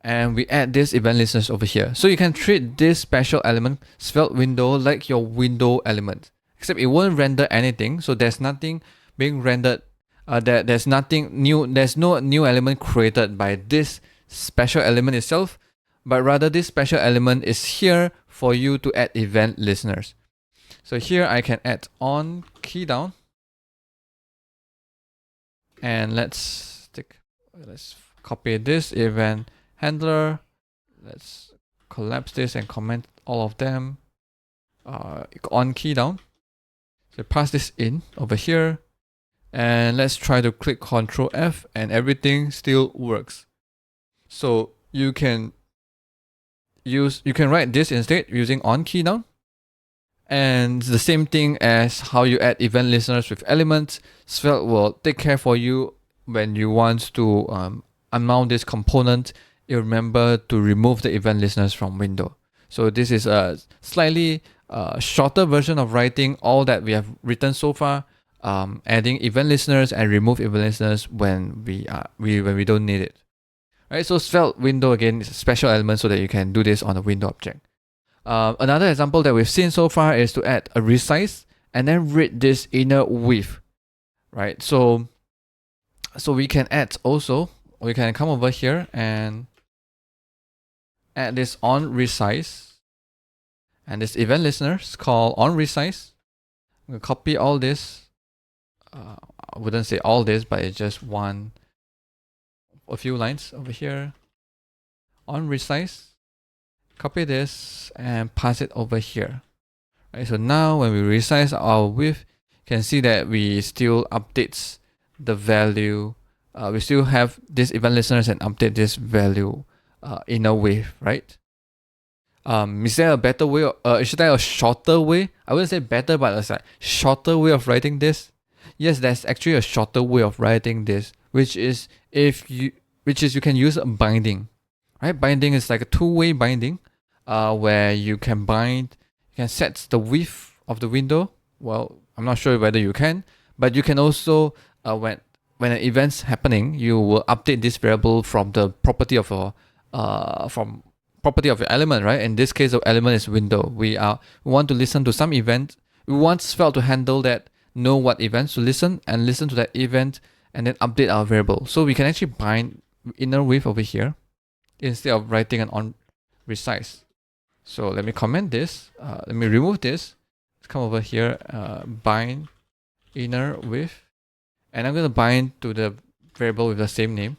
and we add this event listeners over here. So you can treat this special element Svelte window like your window element, except it won't render anything. So there's nothing being rendered. There's nothing new. There's no new element created by this special element itself, but rather this special element is here for you to add event listeners. So here I can add on key down, and let's copy this event handler. Let's collapse this and comment all of them. On key down. So pass this in over here. And let's try to click Control F and everything still works. So you can write this instead using on key down. And the same thing as how you add event listeners with elements, Svelte will take care for you when you want to unmount this component. You remember to remove the event listeners from window. So this is a slightly shorter version of writing all that we have written so far. Adding event listeners and remove event listeners when we don't need it. Right, so Svelte window again is a special element so that you can do this on a window object. Another example that we've seen so far is to add a resize and then read this inner width. Right, so we can add also, we can come over here and add this on resize and this event listeners called on resize. I'm gonna copy all this. I wouldn't say all this, but it's just a few lines over here. On resize, copy this and pass it over here. Right, so now when we resize our width, you can see that we still updates the value. We still have this event listeners and update this value inner width, right? Is there a better way? Is there a shorter way? I wouldn't say better, but it's a shorter way of writing this. Yes, there's actually a shorter way of writing this, which is you can use a binding, right? Binding is like a two-way binding, where you can set the width of the window. Well, I'm not sure whether you can, but you can also when an event's happening, you will update this variable from the property of your element, right? In this case, the element is window. We want to listen to some event. We want Svelte to handle that, know what events to listen, and listen to that event, and then update our variable. So we can actually bind inner with over here instead of writing an on resize. So let me comment this. Let me remove this. Let's come over here, bind inner with, and I'm going to bind to the variable with the same name.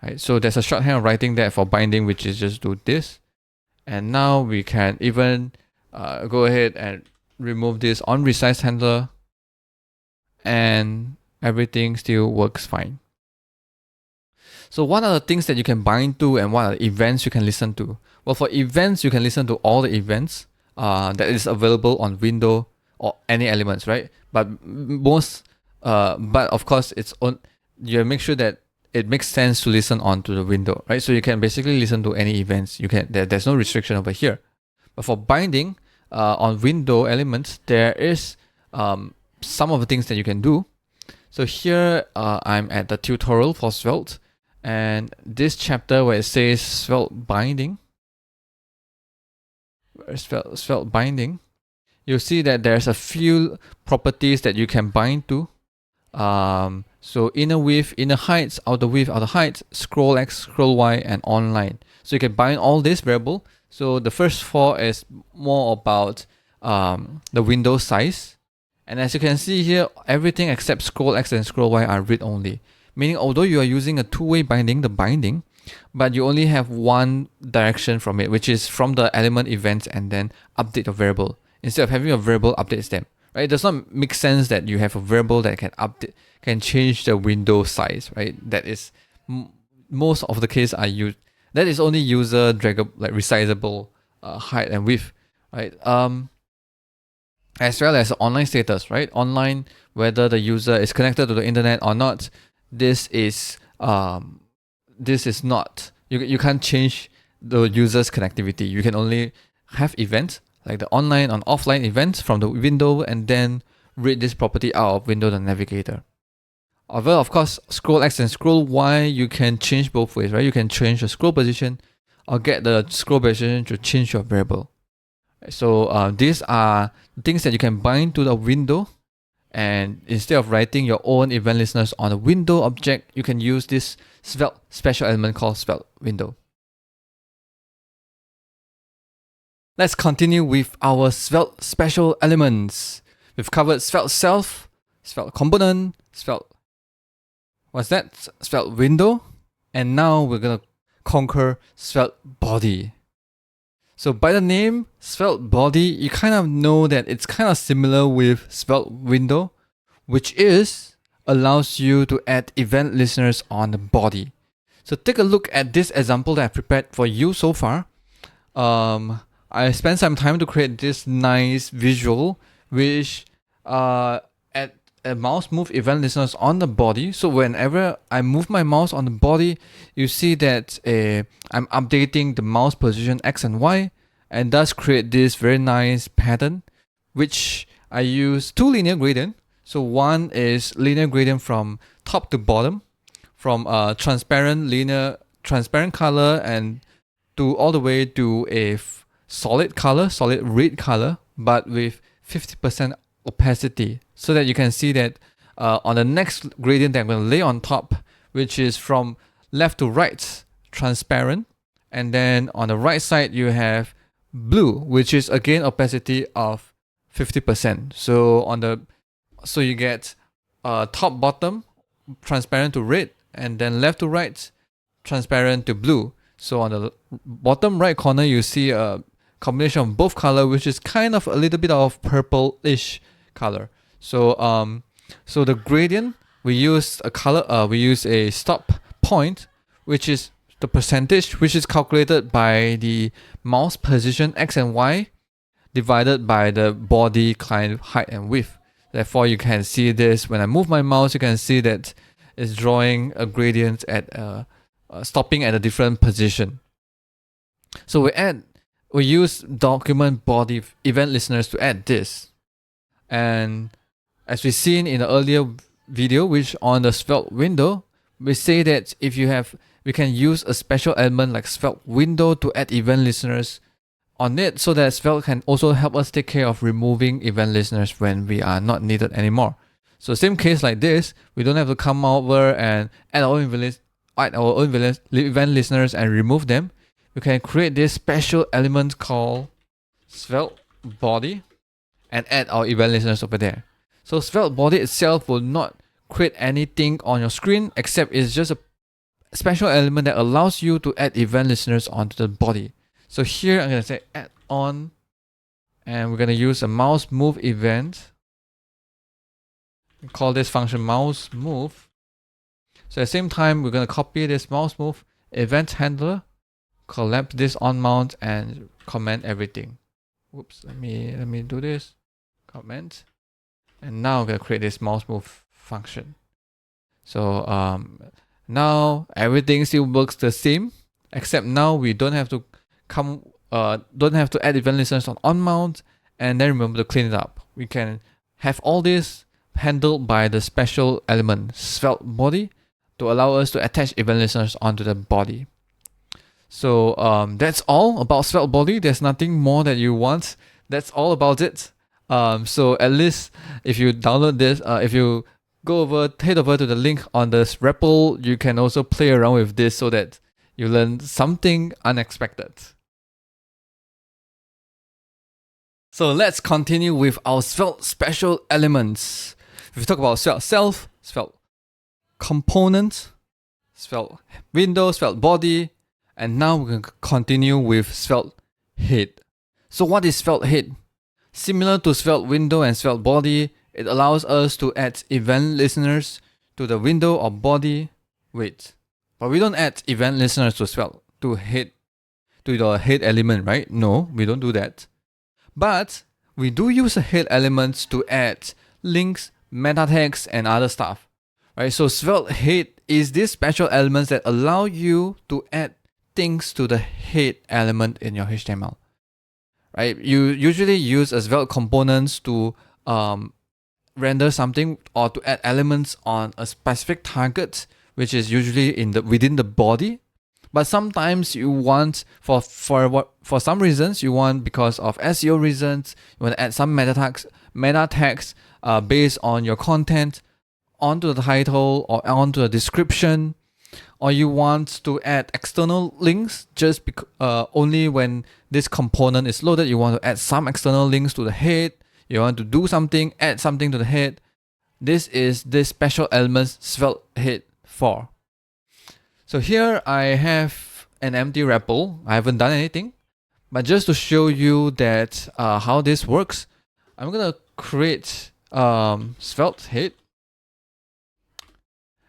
Right, so there's a shorthand of writing that for binding, which is just do this. And now we can even go ahead and remove this on resize handler, and everything still works fine. So what are the things that you can bind to, and what are the events you can listen to? Well, for events, you can listen to all the events that is available on window or any elements, right? But but of course, you make sure that it makes sense to listen onto the window, right? So you can basically listen to any events. There's no restriction over here. But for binding on window elements, there is some of the things that you can do. So here I'm at the tutorial for Svelte, and this chapter where it says Svelte binding, Svelte binding, you'll see that there's a few properties that you can bind to. So inner width, inner heights, outer width, outer heights, scroll X, scroll Y, and online. So you can bind all this variable. So the first four is more about the window size. And as you can see here, everything except scroll X and scroll Y are read only. Meaning, although you are using a two-way binding, the binding, but you only have one direction from it, which is from the element events and then update a variable. Instead of having a variable updates them. Right? It does not make sense that you have a variable that can change the window size, right? That is most of the case are used. That is only user draggable, like resizable height and width, right? As well as online status, right? Online, whether the user is connected to the internet or not, this is not. You can't change the user's connectivity. You can only have events like the online and offline events from the window, and then read this property out of window the navigator. However, of course, scroll X and scroll Y, you can change both ways, right? You can change the scroll position or get the scroll position to change your variable. So these are things that you can bind to the window, and instead of writing your own event listeners on a window object, you can use this Svelte special element called Svelte window. Let's continue with our Svelte special elements. We've covered Svelte self, Svelte component, Svelte window, and now we're gonna conquer Svelte body. So by the name Svelte body, you kind of know that it's kind of similar with Svelte window, which allows you to add event listeners on the body. So take a look at this example that I prepared for you so far. I spent some time to create this nice visual, which add a mouse move event listeners on the body. So whenever I move my mouse on the body, you see that I'm updating the mouse position X and Y, and thus create this very nice pattern, which I use two linear gradient. So one is linear gradient from top to bottom, from transparent color and to all the way to a solid red color, but with 50% opacity, so that you can see that on the next gradient that I'm going to lay on top, which is from left to right, transparent, and then on the right side you have blue, which is again opacity of 50%. So you get top bottom transparent to red, and then left to right transparent to blue. So on the bottom right corner you see a combination of both color, which is kind of a little bit of purplish color. So the gradient, we use a stop point, which is the percentage, which is calculated by the mouse position X and Y divided by the body client height and width. Therefore, you can see this when I move my mouse, you can see that it's drawing a gradient at stopping at a different position. So we use document body event listeners to add this. And as we've seen in the earlier video, which on the Svelte window, we say that we can use a special element like Svelte window to add event listeners on it so that Svelte can also help us take care of removing event listeners when we are not needed anymore. So same case like this, we don't have to come over and add our own event listeners and remove them. We can create this special element called Svelte body and add our event listeners over there. So Svelte body itself will not create anything on your screen, except it's just a special element that allows you to add event listeners onto the body. So here I'm going to say add on, and we're going to use a mouse move event. We call this function mouse move. So at the same time, we're going to copy this mouse move event handler, collapse this onMount, and comment everything. Whoops, let me do this. Comment. And now I'm going to create this mouse move function. So now everything still works the same, except now we don't have to add event listeners on onMount and then remember to clean it up. We can have all this handled by the special element Svelte body to allow us to attach event listeners onto the body. So that's all about Svelte body. There's nothing more that you want. That's all about it. So at least if you download this, if you head over to the link on this REPL, you can also play around with this so that you learn something unexpected. So let's continue with our Svelte special elements. We talk about Svelte self, Svelte component, Svelte window, Svelte body, and now we're going to continue with Svelte head. So what is Svelte head? Similar to Svelte window and Svelte body, it allows us to add event listeners to the window or body. Wait, but we don't add event listeners to Svelte to the head element, right? No, we don't do that. But we do use the head elements to add links, meta tags, and other stuff, right? So Svelte head is these special elements that allow you to add things to the head element in your HTML, right? You usually use a Svelte components to render something or to add elements on a specific target, which is usually within the body. But sometimes you want for some reasons you want, because of SEO reasons, you want to add some meta tags based on your content onto the title or onto the description, or you want to add external links just only when this component is loaded. You want to add some external links to the head. You want to do something, add something to the head. This is this special elements Svelte head for. So here I have an empty REPL. I haven't done anything, but just to show you that how this works, I'm gonna create Svelte head,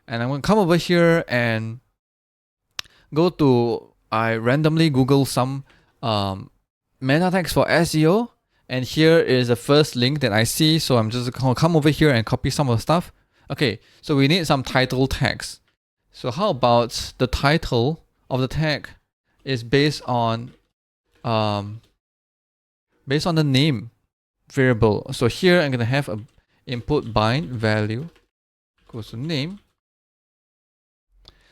and I'm gonna come over here and I randomly Google some meta tags for SEO, and here is the first link that I see. So I'm just gonna come over here and copy some of the stuff. Okay, so we need some title tags. So how about the title of the tag is based on the name variable. So here I'm gonna have a input bind value goes to name.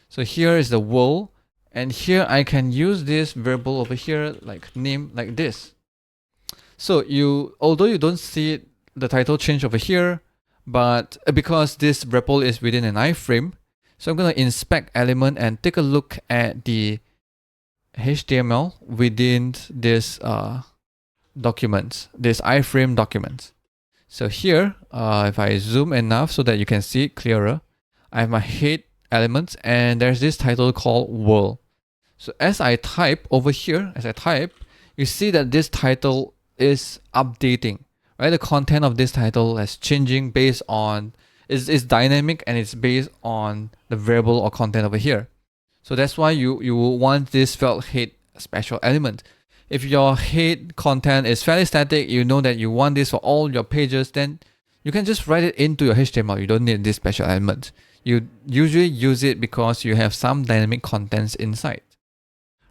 So here is the world, and here I can use this variable over here like name like this. So although you don't see the title change over here, but because this REPL is within an iframe, so I'm going to inspect element and take a look at the HTML within this document, this iframe document. So here, if I zoom enough so that you can see it clearer, I have my head element and there's this title called world. So as I type over here, you see that this title is updating, right? The content of this title is changing based on is dynamic, and it's based on the variable or content over here. So that's why you want this Svelte head special element. If your head content is fairly static, you know that you want this for all your pages, then you can just write it into your HTML. You don't need this special element. You usually use it because you have some dynamic contents inside,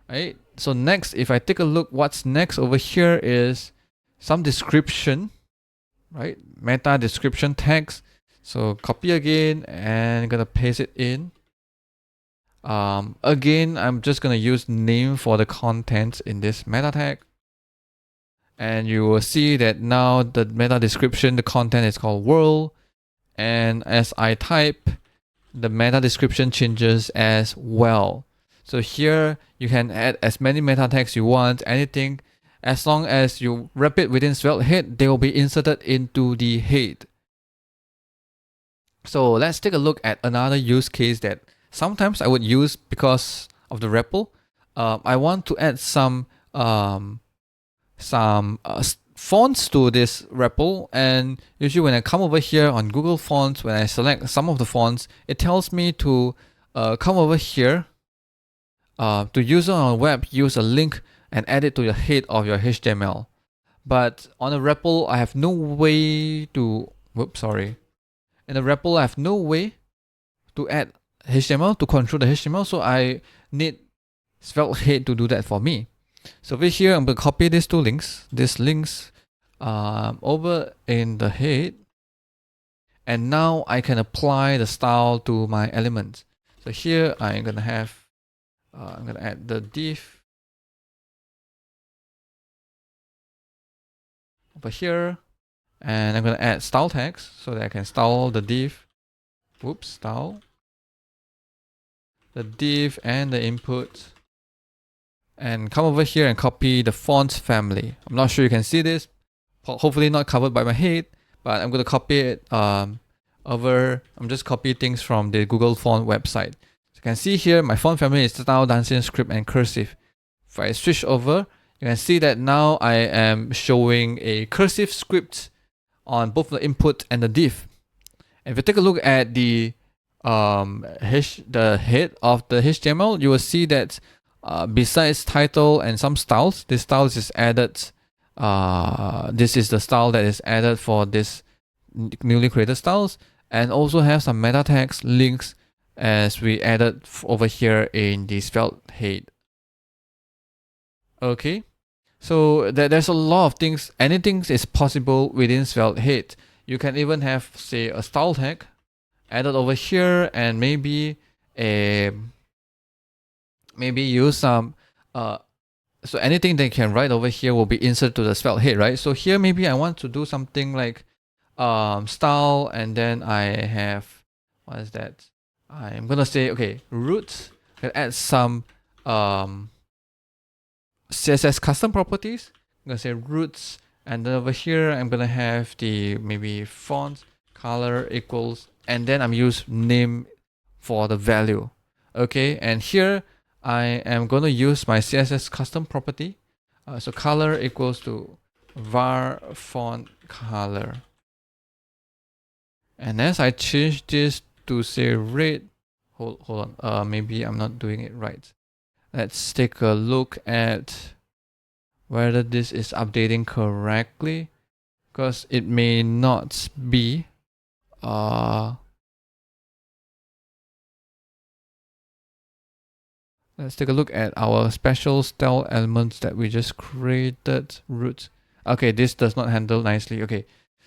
right? So next, if I take a look, what's next over here is some description, right? Meta description tags. So copy again and gonna paste it in. Again, I'm just gonna use name for the content in this meta tag. and you will see that now the meta description, the content is called world, and as I type, the meta description changes as well. So here you can add as many meta tags you want, anything, as long as you wrap it within Svelte head, they will be inserted into the head. So let's take a look at another use case that sometimes I would use because of the REPL. I want to add some fonts to this REPL, and usually when I come over here on Google Fonts, when I select some of the fonts, it tells me to come over here to user on a web, use a link and add it to the head of your HTML. But on a REPL, I have no way to, in a REPL, I have no way to add HTML, to control the HTML, so I need Svelte head to do that for me. So over here, I'm going to copy these two links, over in the head, and now I can apply the style to my elements. So here I'm going to have, I'm going to add the div over here, and I'm going to add style tags so that I can style the div. Style the div and the input, and come over here and copy the font family. I'm not sure you can see this, hopefully not covered by my head, but I'm going to copy it over. I'm just copying things from the Google Font website. So you can see here my font family is style, dancing, script, and cursive. If I switch over, you can see that now I am showing a cursive script on both the input and the div. And if you take a look at the head of the HTML, you will see that besides title and some styles, this style is added. This is the style that is added for this newly created styles, and also have some meta tags, links, as we added over here in the Svelte head. Okay, so there's a lot of things. Anything is possible within Svelte head. You can even have, say, a style tag added over here, and maybe use some so anything they can write over here will be inserted to the Svelte head, right? So here maybe I want to do something like style, and then I have, what is that? I'm gonna say, okay, root. Can add some CSS custom properties. I'm gonna say roots, and then over here I'm gonna have the maybe font color equals, and then I'm use name for the value. Okay, and here I am going to use my CSS custom property. So color equals to var font color. And as I change this to say red, hold on, maybe I'm not doing it right. Let's take a look at whether this is updating correctly, because it may not be. Let's take a look at our special style elements that we just created. Root. Okay, this does not handle nicely. Okay,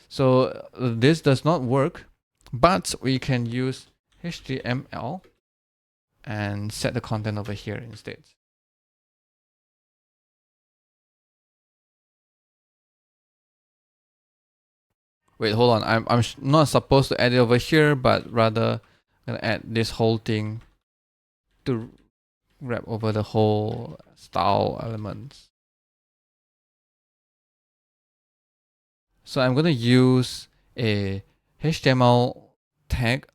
so this does not work, but we can use HTML and set the content over here instead. Wait, hold on. I'm not supposed to add it over here, but rather I'm gonna add this whole thing to wrap over the whole style elements. So I'm going to use a HTML tag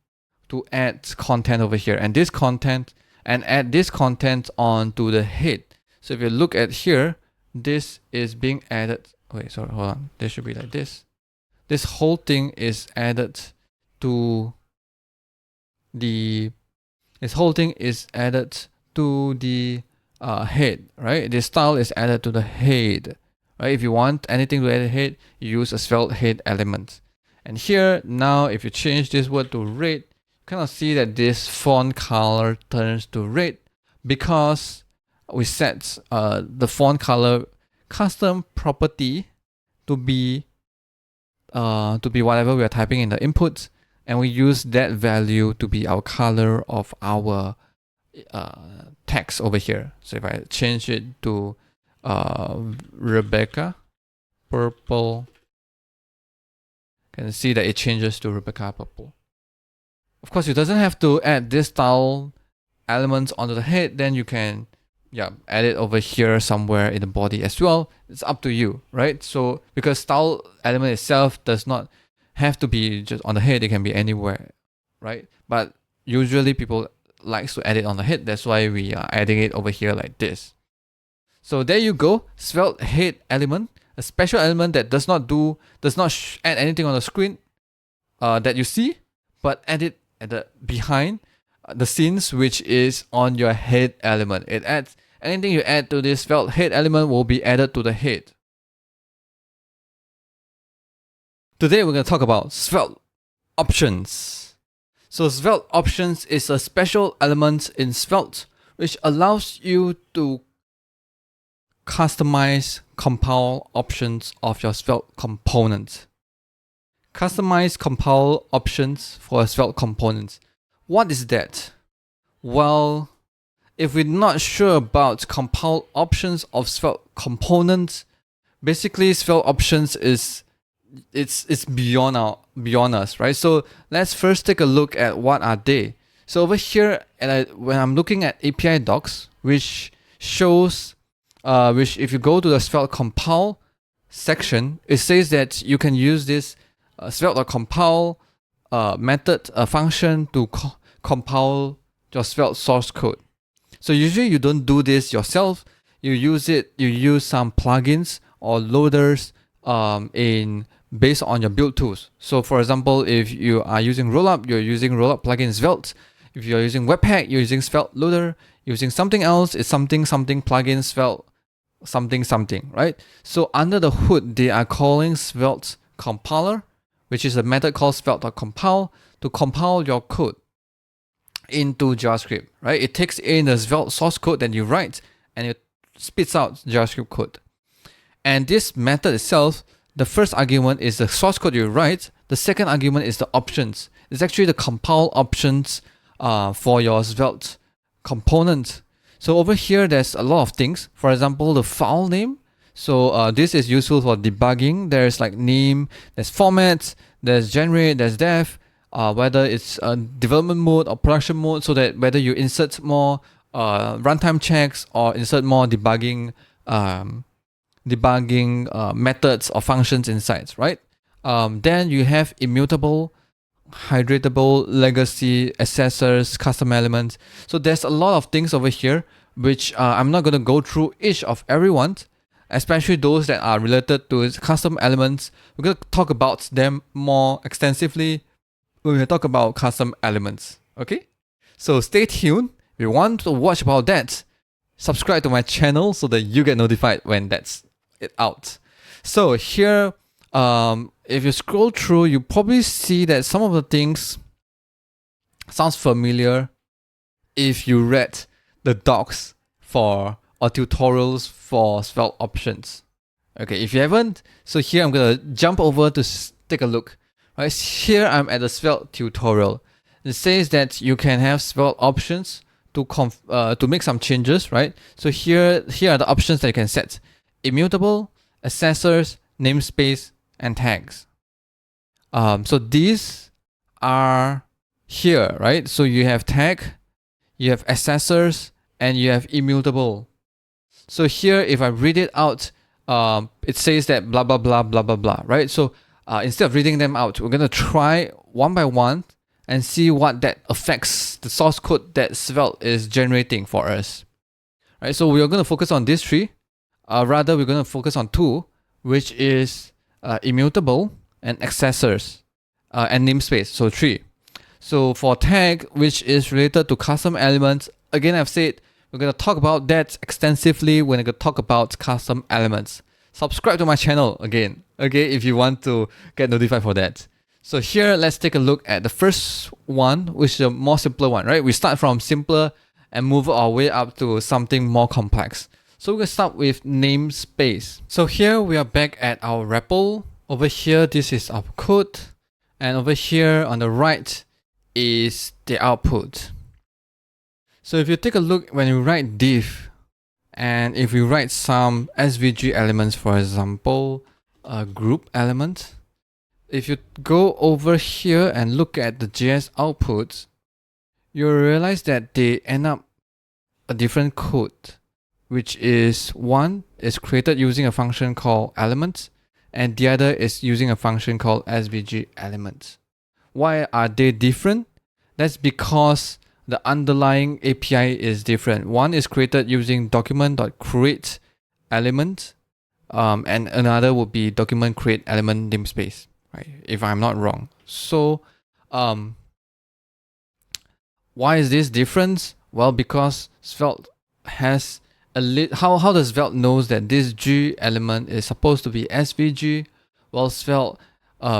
to add content over here, and this content, and add this content onto the head. So if you look at here, this is being added. Wait, sorry, hold on. This should be like this. This whole thing is added to the. This whole thing is added to the head, right? The style is added to the head, right? If you want anything to add a head, you use a Svelte head element. And here, now if you change this word to red, you kind of see that this font color turns to red because we set the font color custom property to be whatever we are typing in the input, and we use that value to be our color of our text over here. So if I change it to Rebecca, purple. You can see that it changes to Rebecca purple. Of course, you doesn't have to add this style elements onto the head. Then you can add it over here somewhere in the body as well. It's up to you, right? So because style element itself does not have to be just on the head, it can be anywhere, right? But usually people likes to add it on the head. That's why we are adding it over here like this. So there you go, Svelte head element, a special element that does not add anything on the screen that you see, but add it at the behind the scenes, which is on your head element. It adds anything you add to this Svelte head element will be added to the head. Today we're going to talk about Svelte options. So Svelte options is a special element in Svelte which allows you to customize compile options of your Svelte component. Customize compile options for a Svelte component. What is that? Well, if we're not sure about compile options of Svelte components, basically Svelte options is it's beyond us, right? So let's first take a look at what are they. So over here, when I'm looking at API docs, which shows which if you go to the Svelte compile section, it says that you can use this Svelte.compile method function to compile your Svelte source code. So usually you don't do this yourself. You use some plugins or loaders based on your build tools. So for example, if you are using Rollup, you're using Rollup plugin Svelte. If you're using Webpack, you're using Svelte loader. Using something else, it's something plugin Svelte something, right? So under the hood, they are calling Svelte compiler, which is a method called Svelte.compile to compile your code into JavaScript, right? It takes in the Svelte source code that you write and it spits out JavaScript code. And this method itself, the first argument is the source code you write. The second argument is the options. It's actually the compile options for your Svelte component. So over here, there's a lot of things. For example, the file name. So this is useful for debugging. There's like name, there's format, there's generate, there's def, whether it's development mode or production mode, so that whether you insert more runtime checks or insert more debugging methods or functions inside, right? Then you have immutable, hydratable, legacy, accessors, custom elements. So there's a lot of things over here, which I'm not going to go through each of everyone, especially those that are related to custom elements. We're going to talk about them more extensively when we talk about custom elements. Okay? So stay tuned. If you want to watch about that, subscribe to my channel so that you get notified when that's out. So here, if you scroll through, you probably see that some of the things sounds familiar if you read the docs or tutorials for Svelte options. Okay, if you haven't, so here I'm gonna jump over to take a look. Right, here I'm at the Svelte tutorial. It says that you can have Svelte options to make some changes, right? So here are the options that you can set: immutable, accessors, namespace, and tags. So these are here, right? So you have tag, you have accessors, and you have immutable. So here, if I read it out, it says that blah, blah, blah, blah, blah, blah, right? So instead of reading them out, we're going to try one by one and see what that affects the source code that Svelte is generating for us. Right? So we are going to focus on these three. Rather, we're going to focus on two, which is immutable and accessors and namespace. So three. So for tag, which is related to custom elements, again, I've said we're going to talk about that extensively when we're going to talk about custom elements. Subscribe to my channel again, okay, if you want to get notified for that. So here, let's take a look at the first one, which is a more simpler one, right? We start from simpler and move our way up to something more complex. So we're going to start with namespace. So here we are back at our REPL. Over here, this is our code. And over here on the right is the output. So if you take a look when you write div, and if we write some SVG elements, for example, group element. If you go over here and look at the JS outputs, you'll realize that they end up a different code, which is one is created using a function called elements, and the other is using a function called svg elements. Why are they different? That's because the underlying API is different. One is created using document.create element, and another would be document create element namespace, right? If I'm not wrong. So, why is this difference? Well, because Svelte has how does Svelte knows that this G element is supposed to be SVG? Well, Svelte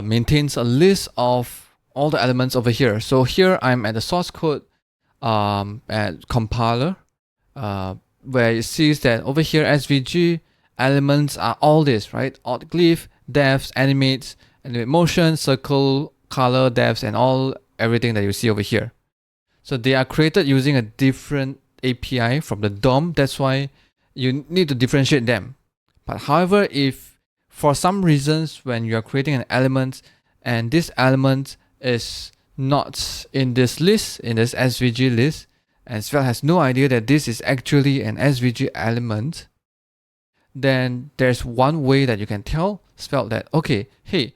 maintains a list of all the elements over here. So here I'm at the source code at compiler, where it sees that over here SVG elements are all this, right? Alt glyph, defs, animate motion, circle, color, defs, and everything that you see over here. So they are created using a different API from the DOM. That's why you need to differentiate them. But however, if for some reasons when you are creating an element and this element is not in this list, in this SVG list, and Svelte has no idea that this is actually an SVG element, then there's one way that you can tell Svelte that, okay, hey,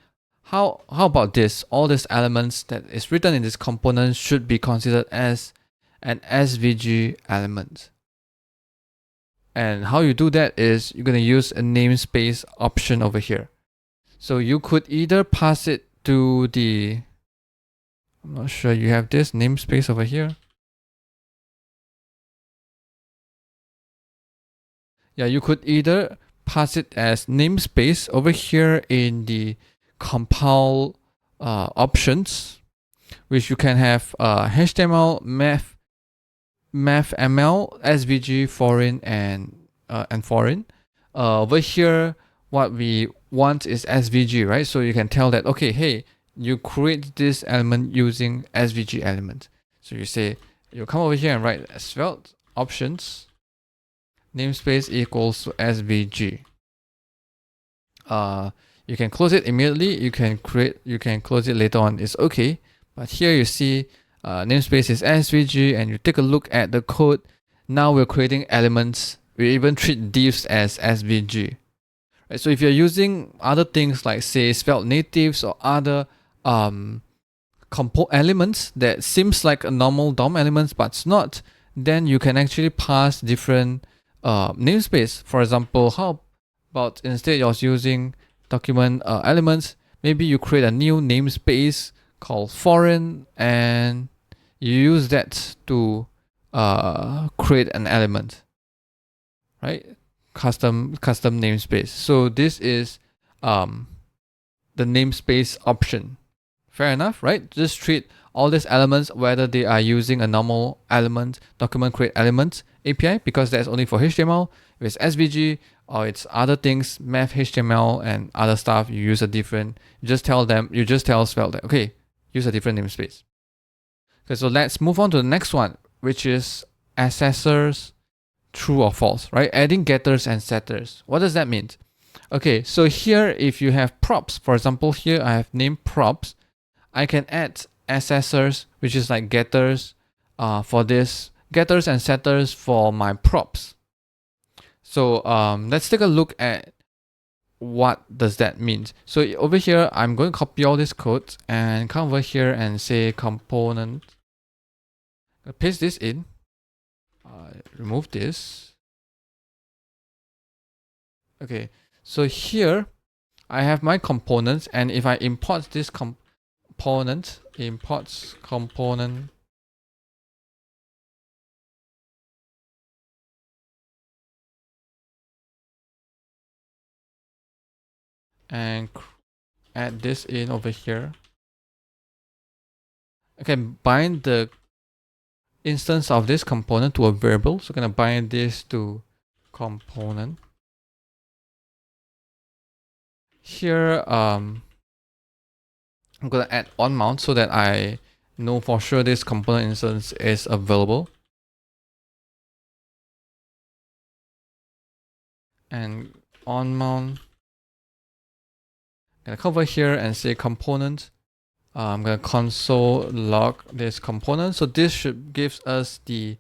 how about this? All these elements that is written in this component should be considered as an SVG element. And how you do that is you're going to use a namespace option over here. So you could either pass it to the, I'm not sure you have this namespace over here. Yeah, you could either pass it as namespace over here in the compile options, which you can have HTML, mathml, SVG, foreign, and foreign. Over here, what we want is SVG, right? So you can tell that, okay, hey, you create this element using SVG element. So you say, you come over here and write Svelte options namespace equals to SVG. You can close it immediately. You can close it later on. It's okay. But here you see namespace is SVG, and you take a look at the code. Now we're creating elements. We even treat divs as SVG. Right? So if you're using other things like say Svelte natives or other elements that seems like a normal DOM elements but it's not, then you can actually pass different namespace. For example, how about instead of using document elements, maybe you create a new namespace called foreign and you use that to create an element, right? Custom namespace. So this is the namespace option. Fair enough, right? Just treat all these elements whether they are using a normal element, document create element API, because that's only for HTML. If it's SVG or it's other things, math, HTML, and other stuff, you use a different, you just tell Svelte that, okay, use a different namespace. Okay, so let's move on to the next one, which is accessors, true or false, right? Adding getters and setters. What does that mean? Okay, so here, if you have props, for example, here I have named props, I can add accessors, which is like getters for this, getters and setters for my props. So let's take a look at what does that mean. So over here, I'm going to copy all this code and come over here and say component. Paste this in. Remove this. Okay, so here I have my components, and if I import this component, imports component, and add this in over here. I can bind the instance of this component to a variable. So I'm going to bind this to component. Here, I'm going to add onMount so that I know for sure this component instance is available. And onMount gonna come over here and say component. I'm gonna console log this component. So this should give us the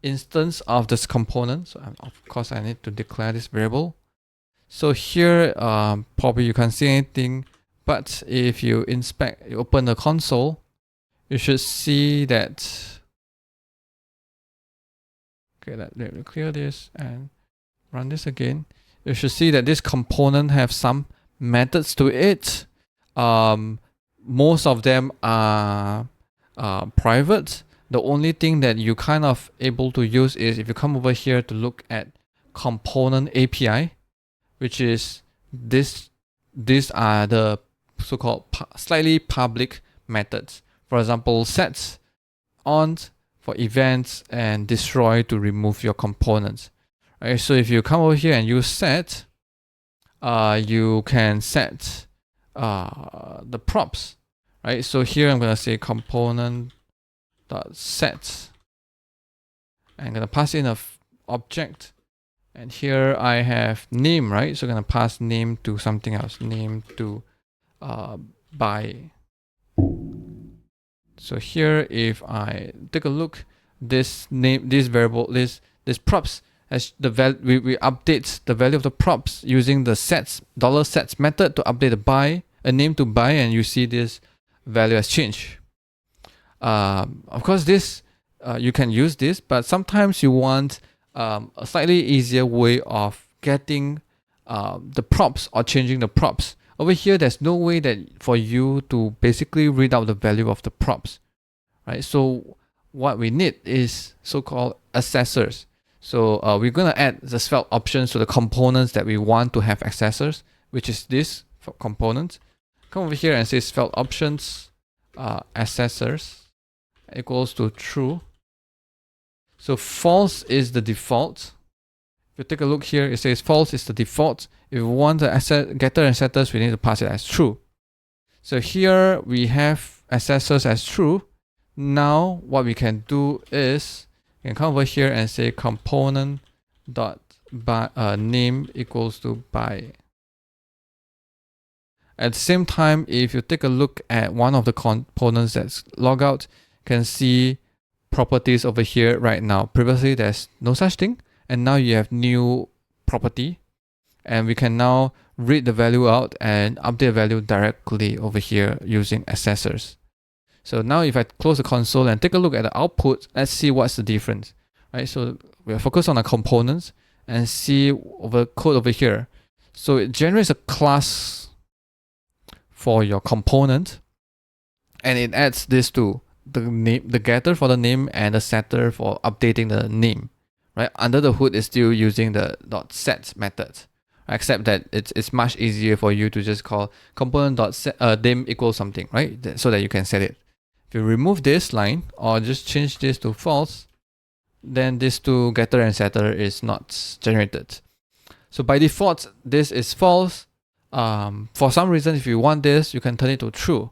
instance of this component. So of course I need to declare this variable. So here probably you can't see anything, but if you inspect, you open the console, you should see that. Okay, let me clear this and run this again. You should see that this component have some methods to it. Most of them are private. The only thing that you kind of able to use is if you come over here to look at component API, which is this. These are the so-called slightly public methods. For example, set, on for events, and destroy to remove your components. Right, so if you come over here and use set, you can set the props. Right, so here I'm gonna say component dot set. I'm gonna pass in a object, and here I have name, right? So I'm gonna pass name to something else, name to by. So here, if I take a look, this name, this variable, this props, as the value, we update the value of the props using the sets $sets method to update the by, a name to by, and you see this value has changed. Of course, this you can use this, but sometimes you want a slightly easier way of getting the props or changing the props. Over here, there's no way that for you to basically read out the value of the props, right? So what we need is so-called accessors. So we're gonna add the Svelte options to the components that we want to have accessors, which is this for component. Come over here and say Svelte options accessors equals to true. So false is the default. If you take a look here, it says false is the default. If we want the getter and setters, we need to pass it as true. So here we have accessors as true. Now what we can do is we can come over here and say component dot by name equals to by. At the same time, if you take a look at one of the components that's log out, you can see properties over here right now. Previously there's no such thing, and now you have new property, and we can now read the value out and update value directly over here using accessors. So now if I close the console and take a look at the output, let's see what's the difference. Right, so we're focused on the components and see over code over here. So it generates a class for your component, and it adds this to the name, the getter for the name, and the setter for updating the name. Right, under the hood is still using the .set method, except that it's much easier for you to just call component.set name equals something, right? So that you can set it. If you remove this line or just change this to false, then this two getter and setter is not generated. So by default, this is false. For some reason, if you want this, you can turn it to true.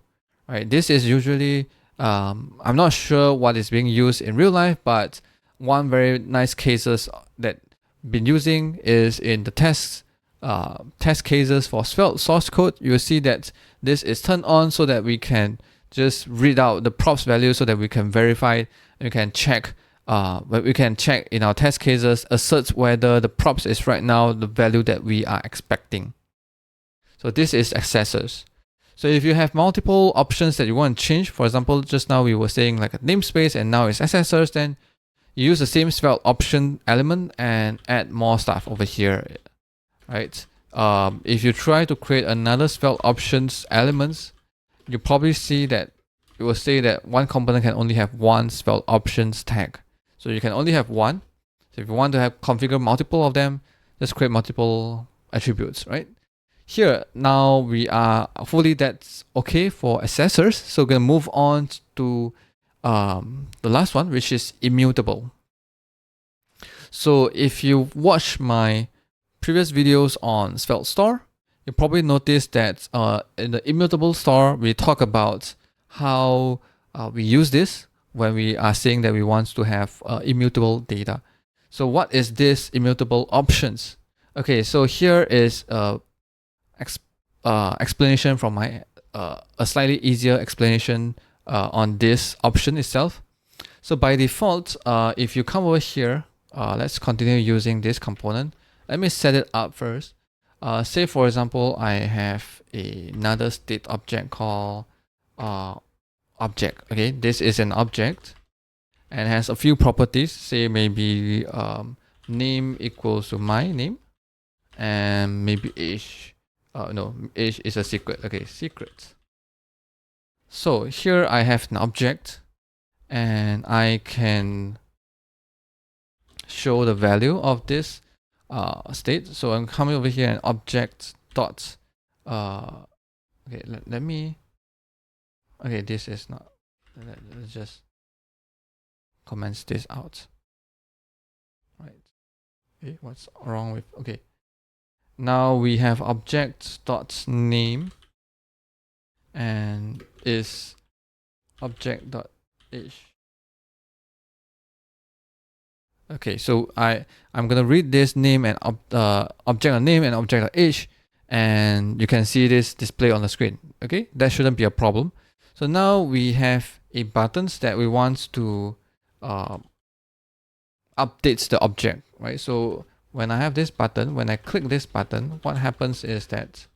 Right? This is usually I'm not sure what is being used in real life, but one very nice cases that been using is in the test cases for Svelte source code. You will see that this is turned on so that we can just read out the props value so that we can verify and we can check in our test cases, assert whether the props is right now the value that we are expecting. So this is accessors. So if you have multiple options that you want to change, for example, just now we were saying like a namespace and now it's accessors, then you use the same Svelte option element and add more stuff over here, right? If you try to create another Svelte options elements, you probably see that it will say that one component can only have one Svelte options tag. So you can only have one. So if you want to have configure multiple of them, just create multiple attributes, right? Here, now we are fully that's okay for accessors. So we're going to move on to the last one, which is immutable. So if you watch my previous videos on Svelte Store, you probably noticed that in the immutable store, we talk about how we use this when we are saying that we want to have immutable data. So what is this immutable options? Okay, so here is explanation from my a slightly easier explanation on this option itself. So by default, if you come over here, let's continue using this component. Let me set it up first. Say for example, I have another state object called object. Okay, this is an object and has a few properties. Say maybe name equals to my name, and maybe age. No, age is a secret. Okay, secret. So here I have an object, and I can show the value of this state. So I'm coming over here and object dot. Okay, let me. Okay, this is not. Let's just comment this out. Right. Okay, what's wrong with? Okay. Now we have object dot name, and is object dot age. Okay, so I'm gonna read this name and object name and object age, and you can see this display on the screen. Okay, that shouldn't be a problem. So now we have a buttons that we want to updates the object, right? So when I have this button, when I click this button, what happens is that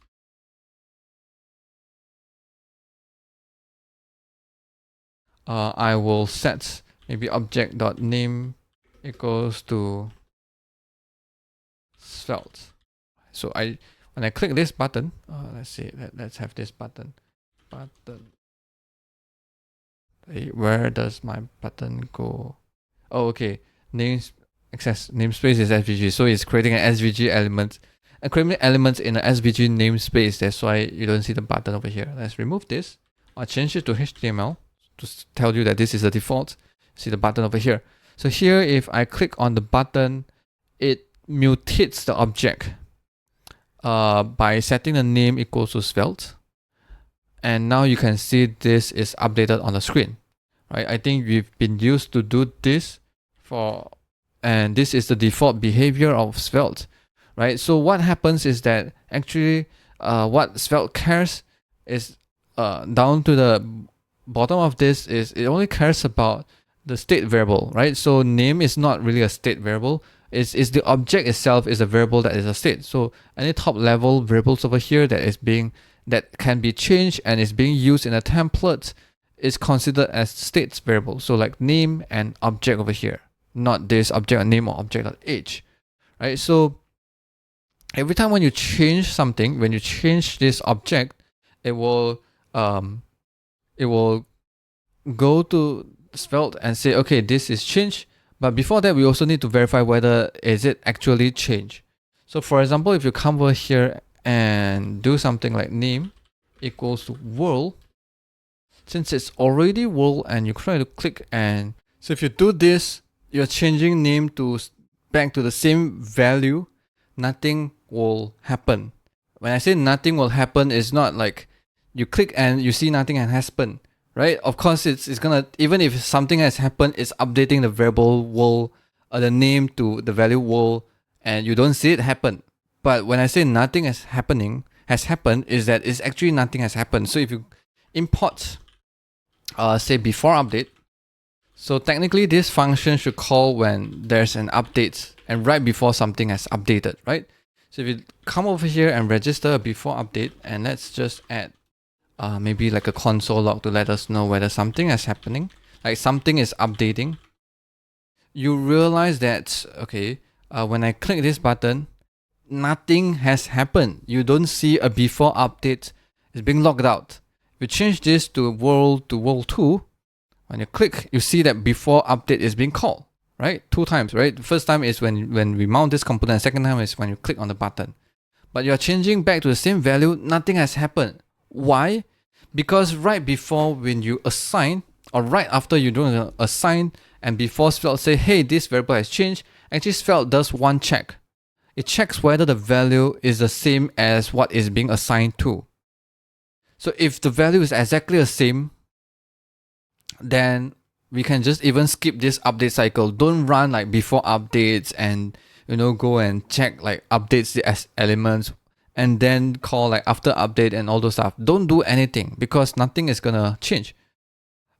I will set maybe object.name equals to Svelte. So when I click this button, let's see, let's have this button. Where does my button go? Oh, okay. Namespace is SVG, so it's creating an SVG element. And creating elements in an SVG namespace. That's why you don't see the button over here. Let's remove this. I'll change it to HTML to tell you that this is the default. See the button over here. So here, if I click on the button, it mutates the object by setting the name equals to Svelte. And now you can see this is updated on the screen, right? I think we've been used to do this and this is the default behavior of Svelte, right? So what happens is that actually what Svelte cares is down to the bottom of this is it only cares about the state variable, right? So name is not really a state variable. It's the object itself is a variable that is a state. So any top level variables over here that can be changed and is being used in a template is considered as states variable. So like name and object over here, not this object name or object.age, right? So every time when you change something, when you change this object, it will go to Svelte and say, okay, this is changed. But before that, we also need to verify whether is it actually changed. So for example, if you come over here and do something like name equals to world, since it's already world and you try to click, and so if you do this, you're changing name to back to the same value, nothing will happen. When I say nothing will happen, it's not like you click and you see nothing has happened, right? Of course, it's gonna, even if something has happened, it's updating the variable world, the name to the value world, and you don't see it happen. But when I say nothing has happened, is that it's actually nothing has happened. So if you import, say before update, so technically this function should call when there's an update and right before something has updated, right? So if you come over here and register a before update, and let's just add maybe like a console log to let us know whether something is happening, like something is updating, you realize that, okay, when I click this button, nothing has happened. You don't see a before update. It's being logged out. If you change this to world 2, when you click, you see that before update is being called, right? 2 times, right? The first time is when we mount this component. Second time is when you click on the button. But you're changing back to the same value. Nothing has happened. Why? Because right before when you assign, or right after you do an assign, and before Svelte say, hey, this variable has changed, actually Svelte does one check. It checks whether the value is the same as what is being assigned to. So if the value is exactly the same, then we can just even skip this update cycle. Don't run like before updates and go and check like updates the elements and then call like after update and all those stuff. Don't do anything because nothing is gonna change.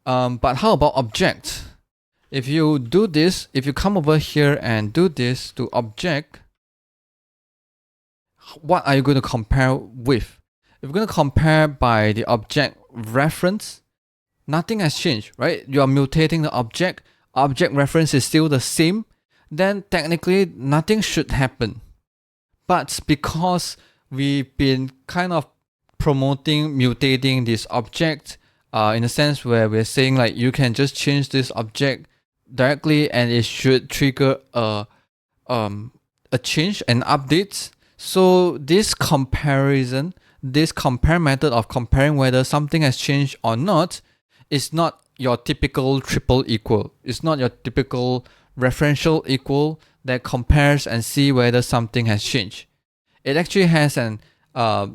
But how about object? If you do this, if you come over here and do this to object, what are you going to compare with? If you're going to compare by the object reference, nothing has changed, right? You are mutating the object reference is still the same, then technically nothing should happen. But because we've been kind of promoting mutating this object in a sense where we're saying like you can just change this object directly and it should trigger a change and updates. So this comparison, this compare method of comparing whether something has changed or not is not your typical triple equal. It's not your typical referential equal that compares and see whether something has changed. It actually has an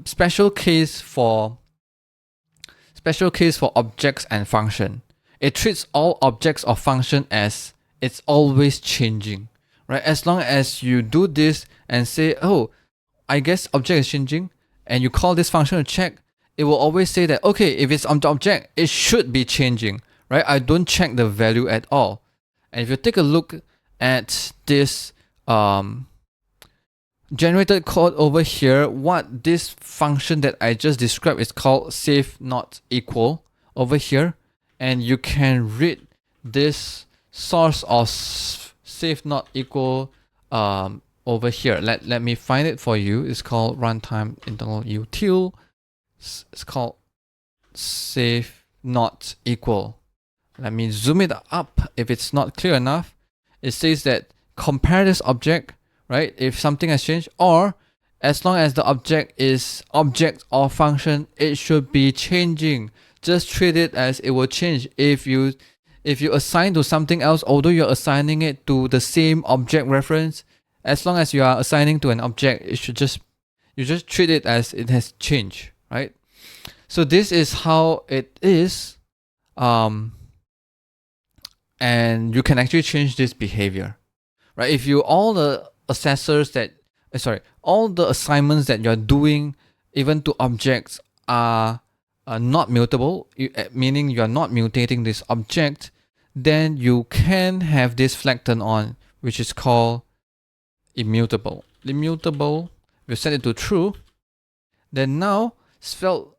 special case for objects and function. It treats all objects or function as it's always changing, right? As long as you do this and say, oh, I guess object is changing, and you call this function to check, it will always say that, okay, if it's on the object, it should be changing, right? I don't check the value at all. And if you take a look at this generated code over here, what this function that I just described is called save not equal over here. And you can read this source of save not equal over here. Let me find it for you. It's called runtime internal util. It's called save not equal. Let me zoom it up if it's not clear enough. It says that compare this object, right? If something has changed, or as long as the object is object or function, it should be changing. Just treat it as it will change. If you assign to something else, although you're assigning it to the same object reference, as long as you are assigning to an object, it should you just treat it as it has changed, right? So this is how it is, and you can actually change this behavior, right? If you all the assignments that you're doing, even to objects, are not mutable, meaning you're not mutating this object, then you can have this flag turned on, which is called immutable. Immutable, we set it to true, then now Svelte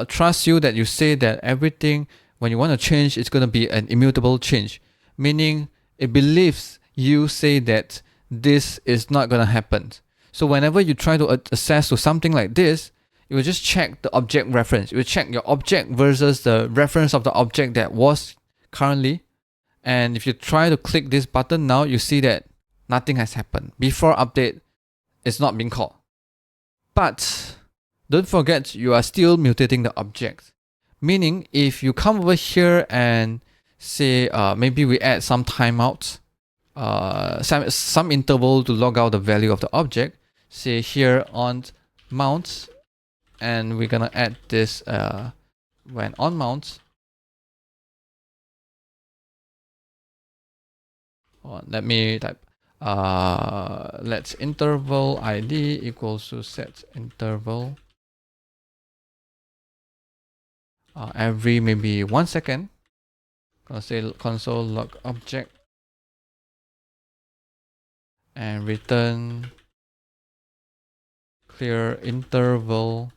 trusts you that you say that everything, when you want to change, it's going to be an immutable change, meaning it believes you say that this is not going to happen. So whenever you try to access to something like this, you will just check the object reference. You will check your object versus the reference of the object that was currently. And if you try to click this button now, you see that nothing has happened. Before update, it's not being called. But don't forget, you are still mutating the object. Meaning, if you come over here and say, maybe we add some timeout, some interval to log out the value of the object, say here onMount, and we're gonna add this when onMount. Let me type let's interval id equals to set interval every maybe 1 second. Gonna say console log object and return clear interval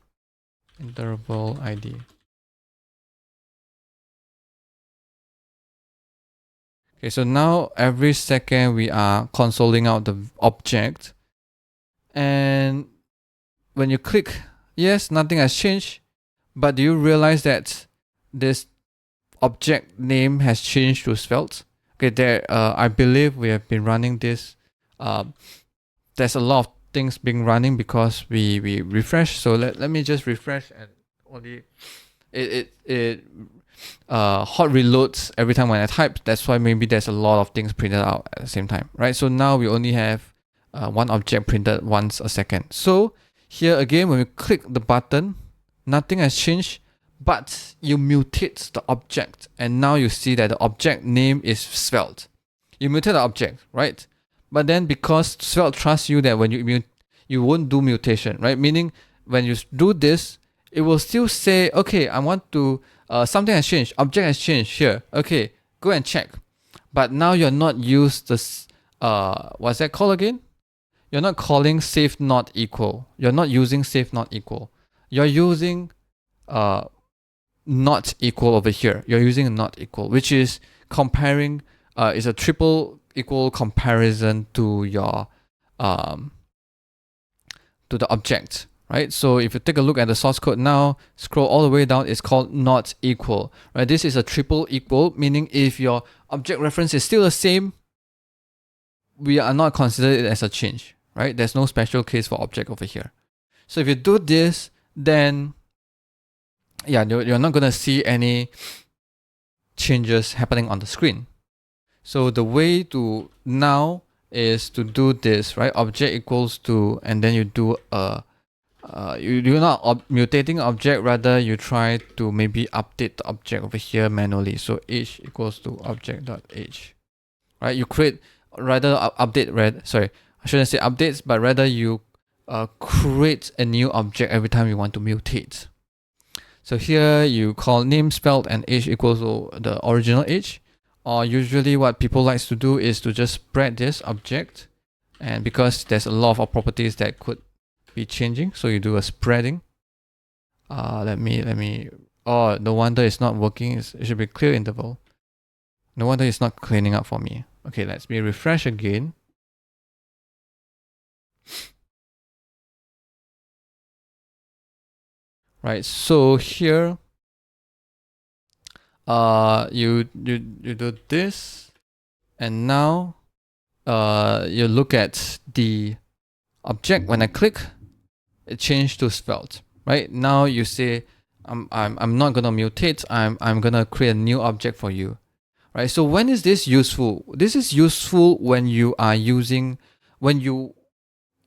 id. Okay, so now every second we are consoling out the object, and when you click yes, nothing has changed, but do you realize that this object name has changed to Svelte? Okay, there I believe we have been running this. There's a lot of things being running because we refresh. So let me just refresh, and only it hot reloads every time when I type. That's why maybe there's a lot of things printed out at the same time, right? So now we only have one object printed once a second. So here again, when we click the button, nothing has changed, but you mutate the object, and now you see that the object name is Svelte. You mutate the object, right? But then because Svelte trusts you that when you you won't do mutation, right? Meaning when you do this, it will still say, okay, I want to, something has changed, object has changed here. Okay, go and check. But now you're not used this, what's that called again? You're not calling save not equal. You're not using save not equal. You're using not equal over here. You're using not equal, which is comparing, is a triple equal comparison to your, to the object, right? So if you take a look at the source code now, scroll all the way down, it's called not equal, right? This is a triple equal, meaning if your object reference is still the same, we are not considered it as a change, right? There's no special case for object over here. So if you do this, then yeah, you're not going to see any changes happening on the screen. So the way to now is to do this, right? Object equals to, and then you do a, you're not mutating object, rather you try to maybe update the object over here manually. So age equals to object.age, right? You create, rather update, sorry, I shouldn't say updates, but rather you create a new object every time you want to mutate. So here you call name, spelled, and age equals to the original age. Or usually what people like to do is to just spread this object, and because there's a lot of properties that could be changing, so you do a spreading. Let me, oh, no wonder it's not working. It should be clear interval. No wonder it's not cleaning up for me. Okay, let me refresh again. Right, so here you do this, and now you look at the object. When I click, it changed to Svelte. Right now you say I'm not gonna mutate, I'm gonna create a new object for you. Right, so when is this useful? This is useful when you are using, when you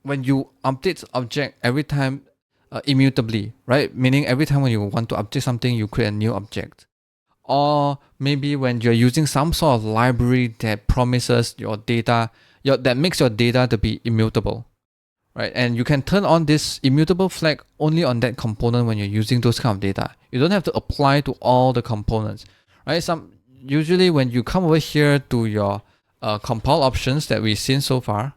update object every time immutably, right? Meaning every time when you want to update something, you create a new object. Or maybe when you're using some sort of library that promises your data, that makes your data to be immutable, right? And you can turn on this immutable flag only on that component when you're using those kind of data. You don't have to apply to all the components, right? Usually when you come over here to your compile options that we've seen so far,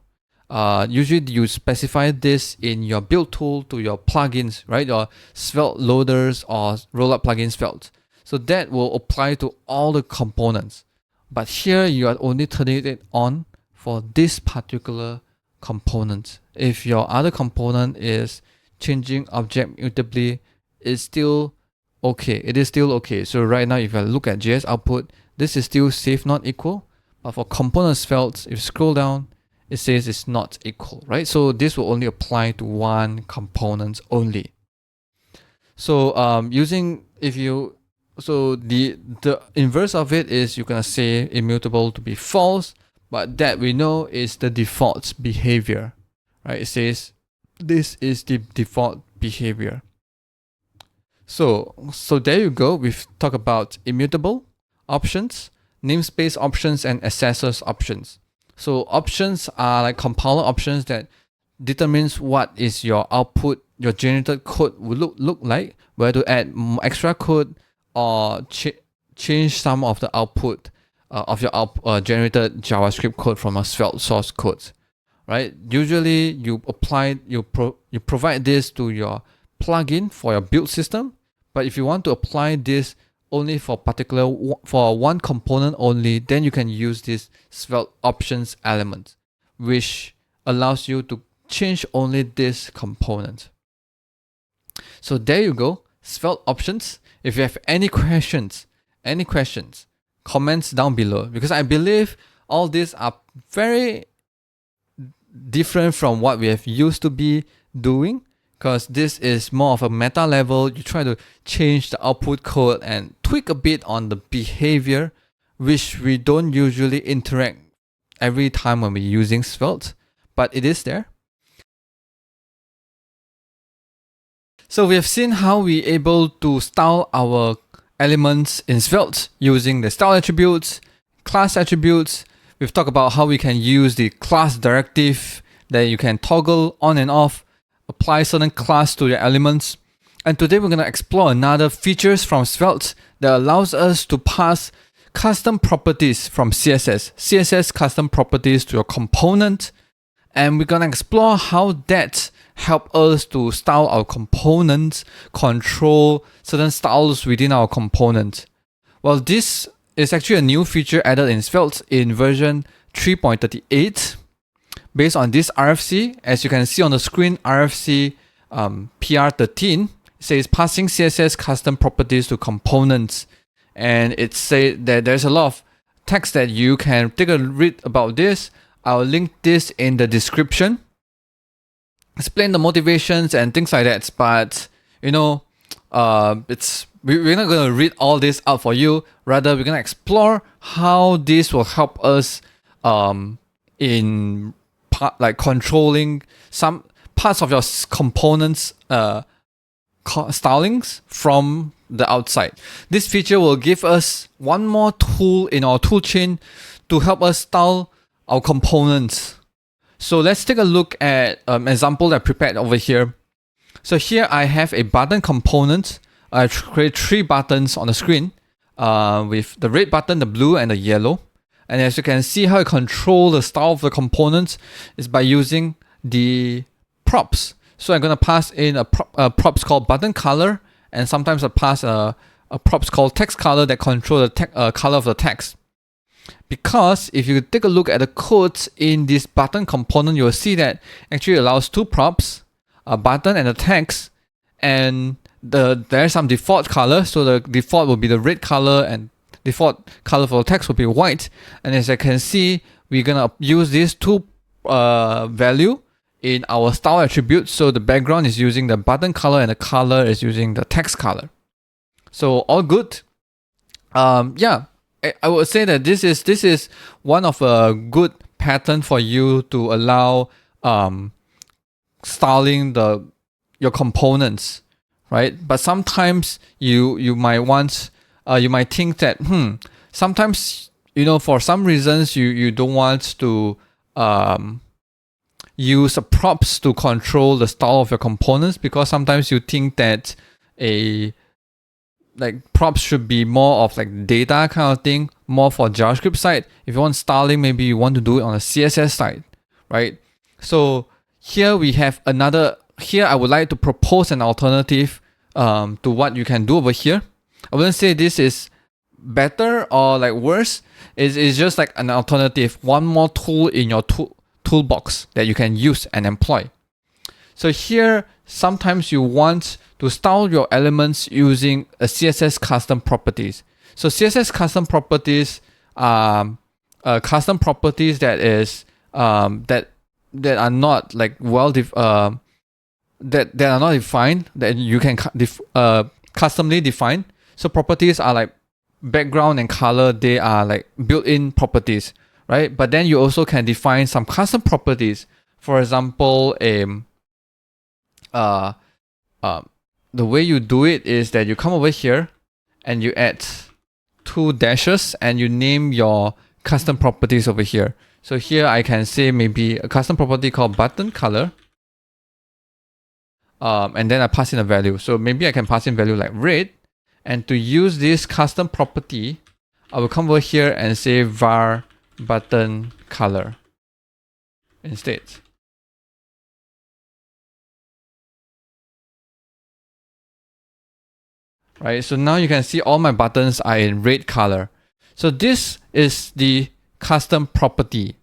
usually you specify this in your build tool to your plugins, right? Your Svelte loaders or rollup plugin Svelte. So that will apply to all the components. But here you are only turning it on for this particular component. If your other component is changing object mutably, it's still okay. It is still okay. So right now, if I look at JS output, this is still save not equal. But for component Svelte, if you scroll down, it says it's not equal, right? So this will only apply to one component only. So so the inverse of it is you're gonna say immutable to be false, but that we know is the default behavior, right? It says this is the default behavior. So there you go. We've talked about immutable options, namespace options, and accessors options. So options are like compiler options that determines what is your output, your generated code will look like, whether to add extra code or change some of the output of your generated JavaScript code from a Svelte source code, right? Usually you provide this to your plugin for your build system, but if you want to apply this only for one component only, then you can use this Svelte options element, which allows you to change only this component. So there you go, Svelte options. If you have any questions, comments down below, because I believe all these are very different from what we have used to be doing, because this is more of a meta level. You try to change the output code and tweak a bit on the behavior, which we don't usually interact every time when we're using Svelte, but it is there. So we have seen how we're able to style our elements in Svelte using the style attributes, class attributes. We've talked about how we can use the class directive that you can toggle on and off, apply certain class to your elements. And today we're going to explore another features from Svelte that allows us to pass custom properties from CSS custom properties to your component. And we're going to explore how that help us to style our components, control certain styles within our component. Well, this is actually a new feature added in Svelte in version 3.38. Based on this RFC, as you can see on the screen, RFC PR13 says passing CSS custom properties to components. And it says that there's a lot of text that you can take a read about this. I'll link this in the description. Explain the motivations and things like that. But we're not going to read all this out for you. Rather, we're going to explore how this will help us in controlling some parts of your components stylings from the outside. This feature will give us one more tool in our toolchain to help us style our components. So let's take a look at an example that I prepared over here. So here I have a button component. I create 3 buttons on the screen with the red button, the blue, and the yellow. And as you can see, how I control the style of the components is by using the props. So I'm going to pass in a props called button color, and sometimes I pass a props called text color that control the color of the text. Because if you take a look at the code in this button component, you'll see that actually allows 2 props, a button and a text, and there's some default color. So the default will be the red color, and default color for the text will be white. And as I can see, we're gonna use these 2 value in our style attribute. So the background is using the button color and the color is using the text color. So all good. I would say that this is one of a good pattern for you to allow styling your components, right? But sometimes you might want you might think that sometimes for some reasons you don't want to use props to control the style of your components, because sometimes you think that props should be more of data kind of thing, more for JavaScript side. If you want styling, maybe you want to do it on the CSS side, right? So here we have here I would like to propose an alternative to what you can do over here. I wouldn't say this is better or worse. It's just an alternative, one more tool in your toolbox that you can use and employ. So here, sometimes you want to style your elements using a CSS custom properties. So CSS custom properties are custom properties that is that are not that are not defined, that you can customly define. So properties are background and color. They are built-in properties, right? But then you also can define some custom properties. For example, the way you do it is that you come over here and you add 2 dashes and you name your custom properties over here. So here I can say maybe a custom property called button color. And then I pass in a value. So maybe I can pass in value like red. And to use this custom property, I will come over here and say var button color instead. Right, so now you can see all my buttons are in red color. So this is the custom property,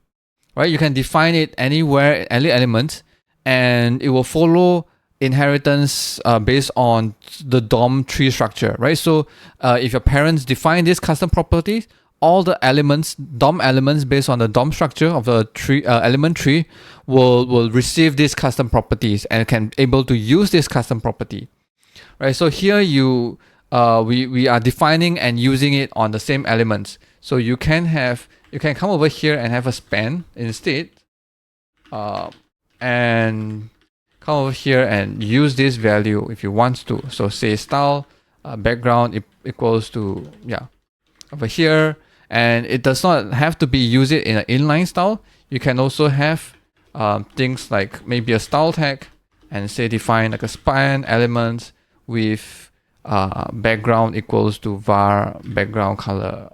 right? You can define it anywhere, any element, and it will follow inheritance based on the DOM tree structure, right? So if your parents define this custom property, all the elements, DOM elements based on the DOM structure of the tree element tree will receive these custom properties and can able to use this custom property. Right, so here we are defining and using it on the same elements. So you can come over here and have a span instead, and come over here and use this value if you want to. So say style background equals to over here, and it does not have to be use it in an inline style. You can also have things like maybe a style tag, and say define like a span element with background equals to var background color,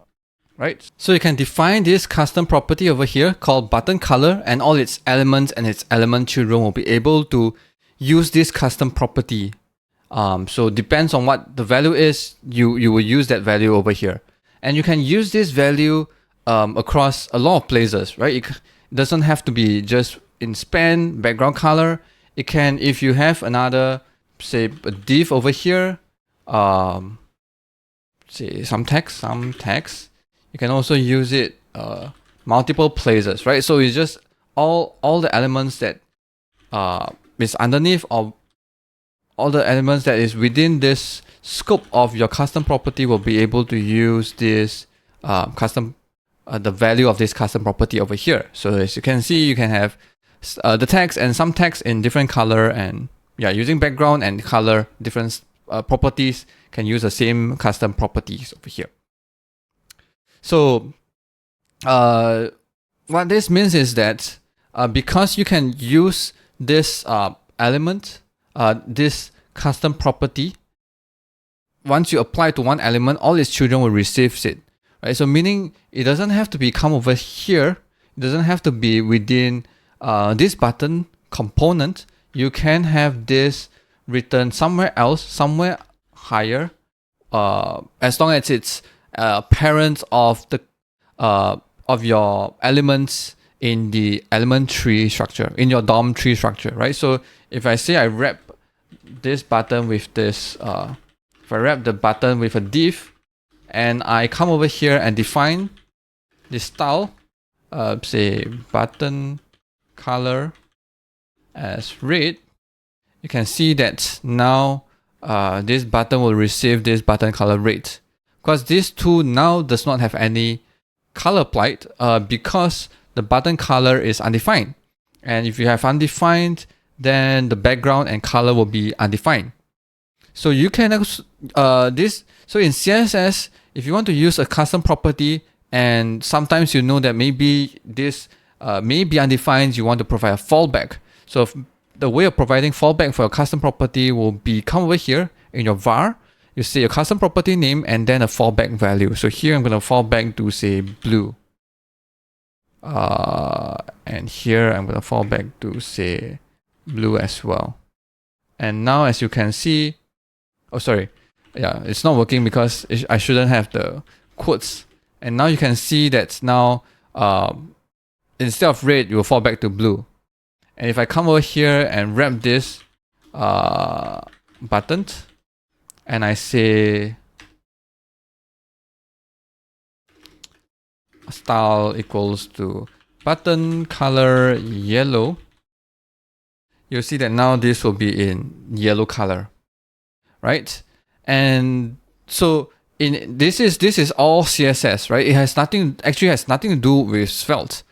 right? So you can define this custom property over here called button color, and all its elements and its element children will be able to use this custom property. So depends on what the value is, you will use that value over here. And you can use this value across a lot of places, right? It doesn't have to be just in span, background color. It can, if you have another, say a div over here, say some text, you can also use it multiple places, right? So it's just all the elements that is underneath, or all the elements that is within this scope of your custom property will be able to use this the value of this custom property over here. So as you can see, you can have the text and some text in different color, and yeah, using background and color different properties can use the same custom properties over here. So what this means is that because you can use this element, this custom property, once you apply to one element, all its children will receive it, right? So meaning it doesn't have to be come over here. It doesn't have to be within this button component. You can have this written somewhere else, somewhere higher, as long as it's parent of the of your elements in the element tree structure, in your DOM tree structure, right? So if I say I wrap this button with this, if I wrap the button with a div, and I come over here and define the style, say button color as red, you can see that now this button will receive this button color red, because this tool now does not have any color applied because the button color is undefined. And if you have undefined, then the background and color will be undefined. So you can also, so in CSS, if you want to use a custom property, and sometimes you know that maybe this may be undefined, you want to provide a fallback. So if the way of providing fallback for a custom property will be come over here in your var, you say your custom property name and then a fallback value. So here I'm going to fall back to say blue. And here I'm going to fall back to say blue as well. And now as you can see, oh sorry, yeah, it's not working because I shouldn't have the quotes. And now you can see that now instead of red, you will fall back to blue. And if I come over here and wrap this button, and I say style equals to button color yellow, you'll see that now this will be in yellow color, right? And so this is all CSS, right? It has nothing to do with Svelte.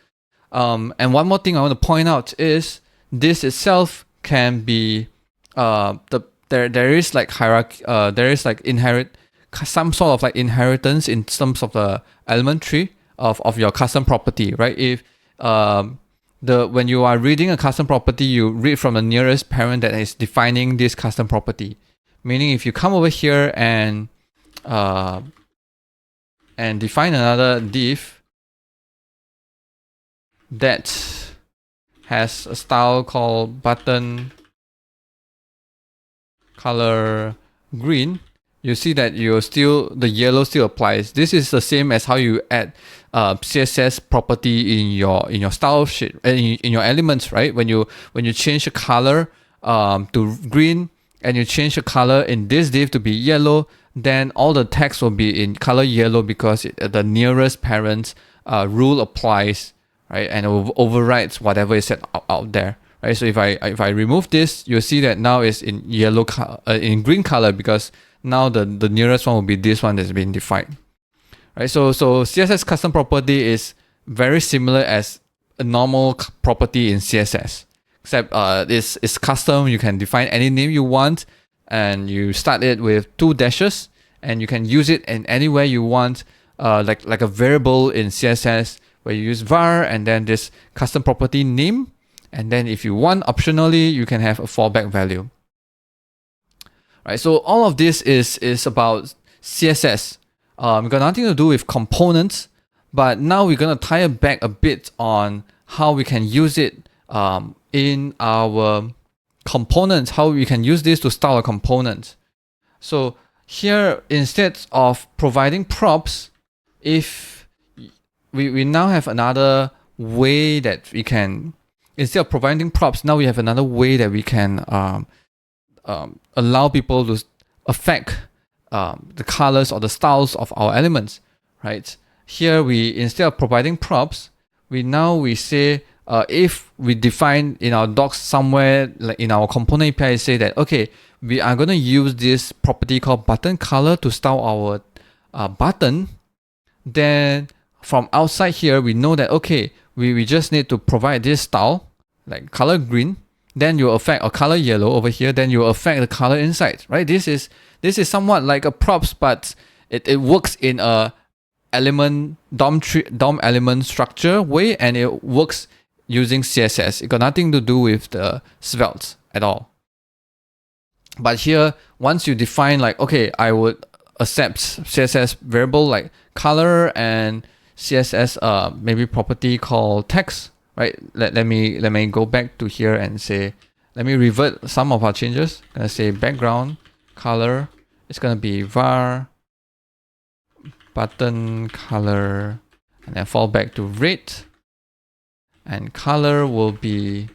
And one more thing I want to point out is this itself can be there is like hierarchy, there is like some sort of like inheritance in terms of the element tree of your custom property, right? If when you are reading a custom property, you read from the nearest parent that is defining this custom property. Meaning if you come over here and define another div that has a style called button color green, you see that the yellow still applies. This is the same as how you add CSS property in your style sheet, in your elements, right? When you change the color to green and you change the color in this div to be yellow, then all the text will be in color yellow because the nearest parent rule applies, right? And it overrides whatever is set out there. Right, so if I remove this, you'll see that now it's in yellow in green color because now the nearest one will be this one that's been defined. Right, so CSS custom property is very similar as a normal property in CSS, except it's custom. You can define any name you want, and you start it with 2 dashes, and you can use it in anywhere you want, like a variable in CSS where you use var and then this custom property name. And then if you want, optionally, you can have a fallback value. Right, so all of this is about CSS. Got nothing to do with components, but now we're gonna tie it back a bit on how we can use it in our components, how we can use this to style a component. So here, instead of providing props, if we now have another way that we can, instead of providing props, now we have another way that we can allow people to affect the colors or the styles of our elements, right? Here we, instead of providing props, we say if we define in our docs somewhere, like in our component API, say that, okay, we are going to use this property called button color to style our button, then from outside here, we know that, okay, we just need to provide this style, like color green, then you affect a color yellow over here, then you affect the color inside, right? This is somewhat like a props, but it works in a element DOM element structure way, and it works using CSS. It got nothing to do with the Svelte at all. But here, once you define like, okay, I would accept CSS variable like color and CSS maybe property called text, right? Let me go back to here and say, let me revert some of our changes. I'm gonna say background color. It's gonna be var button color, and then fall back to red. And color will be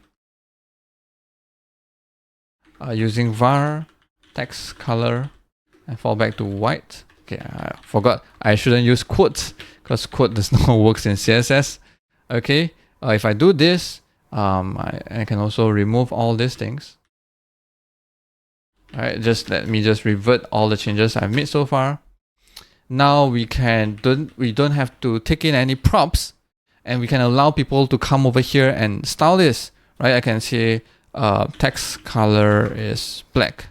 using var text color and fall back to white. Okay, I forgot I shouldn't use quotes because quote does not work in CSS. Okay, if I do this, I can also remove all these things. All right, just let me just revert all the changes I've made so far. Now we don't have to take in any props, and we can allow people to come over here and style this, right? I can say text color is black.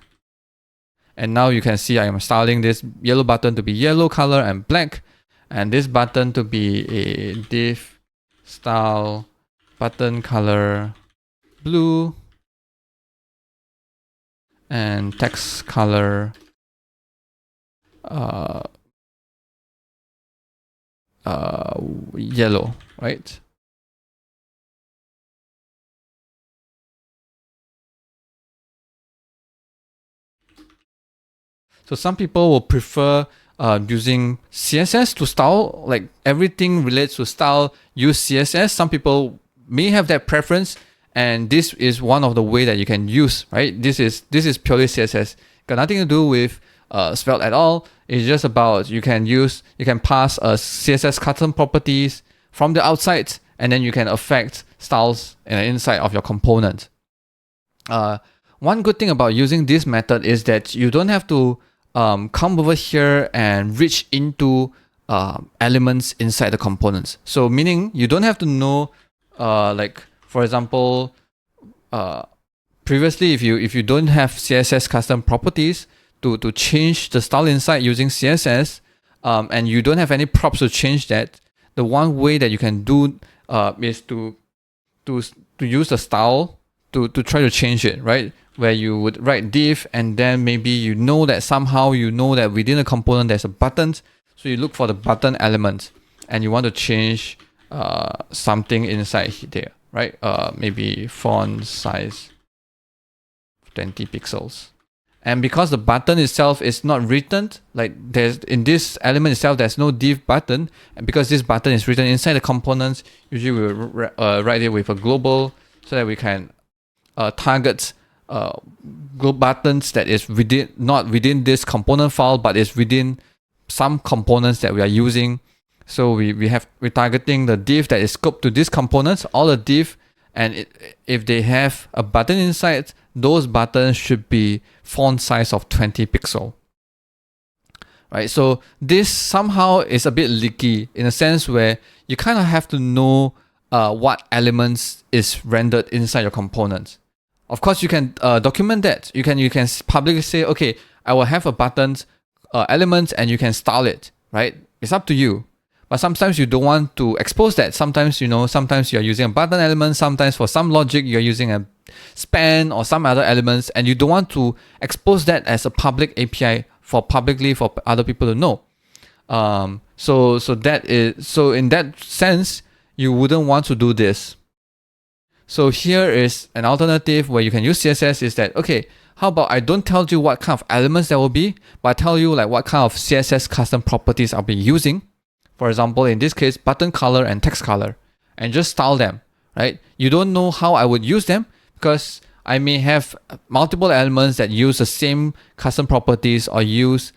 And now you can see I am styling this yellow button to be yellow color and black, and this button to be a div style button color blue, and text color yellow, right? So some people will prefer using CSS to style, like everything relates to style, use CSS. Some people may have that preference, and this is one of the way that you can use, right? This is purely CSS. Got nothing to do with Svelte at all. It's just about you can pass CSS custom properties from the outside, and then you can affect styles inside of your component. One good thing about using this method is that you don't have to come over here and reach into elements inside the components. So meaning you don't have to know, like for example, previously if you don't have CSS custom properties to change the style inside using CSS, and you don't have any props to change that, the one way that you can do is to use the style to try to change it, right? Where you would write div, and then maybe you know that within a component there's a button, so you look for the button element and you want to change something inside there, right? Maybe font size 20 pixels. And because the button itself is not written, like there's in this element itself, there's no div button, and because this button is written inside the components, usually we'll write it with a global so that we can target buttons that is not within this component file, but is within some components that we are using. So we're targeting the div that is scoped to these components, all the div, and if they have a button inside, those buttons should be font size of 20 pixel. Right, so this somehow is a bit leaky in a sense where you kind of have to know what elements is rendered inside your components. Of course, you can document that. You can publicly say, okay, I will have a button element, and you can style it, right? It's up to you. but sometimes you don't want to expose that. Sometimes, sometimes you're using a button element, sometimes for some logic, you're using a span or some other elements, and you don't want to expose that as a public API for other people to know. So in that sense, you wouldn't want to do this. So here is an alternative where you can use CSS is that, okay, how about I don't tell you what kind of elements there will be, but I tell you like what kind of CSS custom properties I'll be using. For example, in this case, button color and text color, and just style them, right? You don't know how I would use them because I may have multiple elements that use the same custom properties or use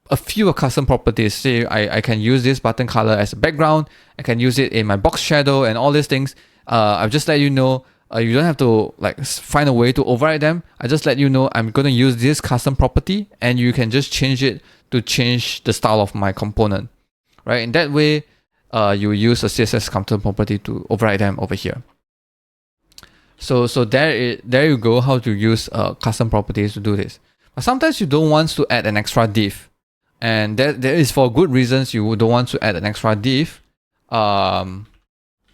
a few custom properties. Say I can use this button color as a background. I can use it in my box shadow and all these things. I've just let you know. You don't have to like find a way to override them. I just let you know I'm going to use this custom property, and you can just change it to change the style of my component, right? In that way, you use a CSS custom property to override them over here. So there you go, how to use custom properties to do this. But sometimes you don't want to add an extra div, and that is for good reasons. You don't want to add an extra div,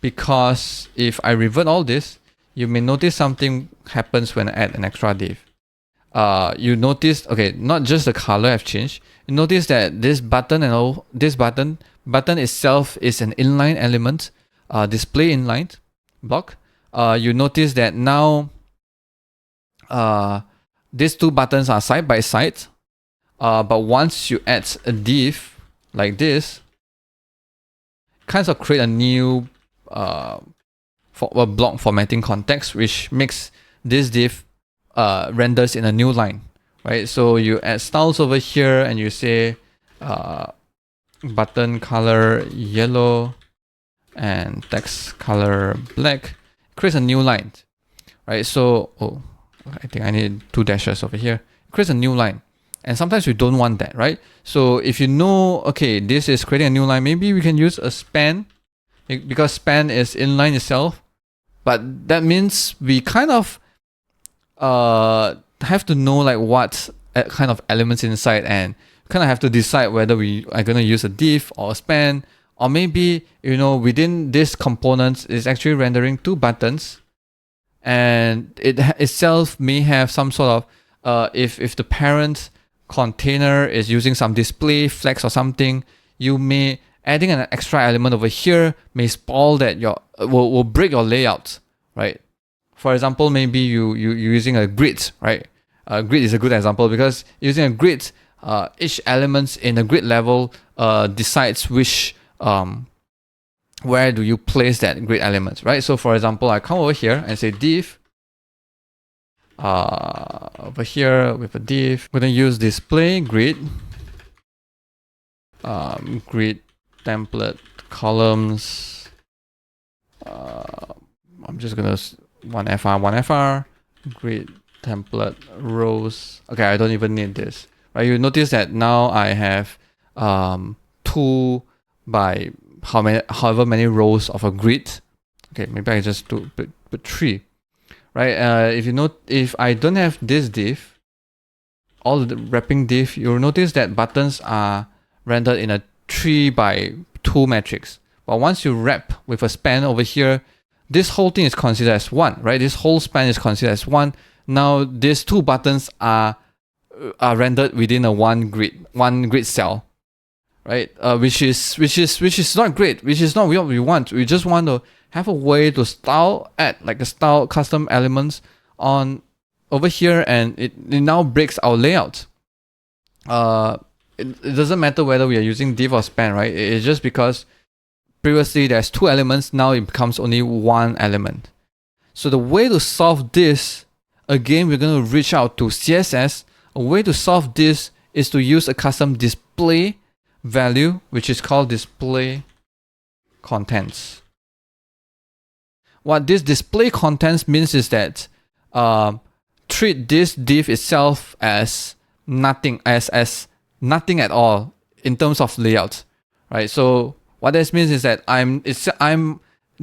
because if I revert all this, you may notice something happens when I add an extra div. You notice, okay, not just the color have changed. You notice that this button and all this button itself is an inline element, display inline block. You notice that now these two buttons are side by side. But once you add a div like this, kind of create a new for a block formatting context, which makes this div renders in a new line, right? So you add styles over here, and you say button color yellow and text color black, creates a new line, right? So I think I need 2 dashes over here. Creates a new line, and sometimes we don't want that, right? So if you know, okay, this is creating a new line, maybe we can use a span, because span is inline itself. But that means we kind of have to know like what kind of elements inside, and kind of have to decide whether we are going to use a div or a span, or maybe, within this component is actually rendering 2 buttons, and it itself may have some sort of, if the parent container is using some display flags or something, you may adding an extra element over here may spoil that will break your layout, right? For example, maybe you're using a grid, right? Grid is a good example because using a grid, each element in a grid level decides which where do you place that grid element, right? So for example, I come over here and say div. Over here with a div, we're gonna use display grid, grid template columns. I'm just gonna 1fr grid template rows. Okay, I don't even need this, right? You notice that now I have 2 by however many rows of a grid. Okay, maybe I just do put 3, right? If I don't have this div, all the wrapping div, you'll notice that buttons are rendered in a 3 by 2 matrix. But once you wrap with a span over here, this whole thing is considered as 1, right? This whole span is considered as 1. Now these 2 buttons are rendered within a one grid cell, right? Which is not great, which is not what we want. We just want to have a way to add like a style custom elements on over here, and it now breaks our layout. It doesn't matter whether we are using div or span, right? It's just because previously there's 2 elements, now it becomes only 1 element. So the way to solve this, again, we're going to reach out to CSS. A way to solve this is to use a custom display value, which is called display contents. What this display contents means is that treat this div itself as nothing, as nothing at all in terms of layout, right? So what this means is that I'm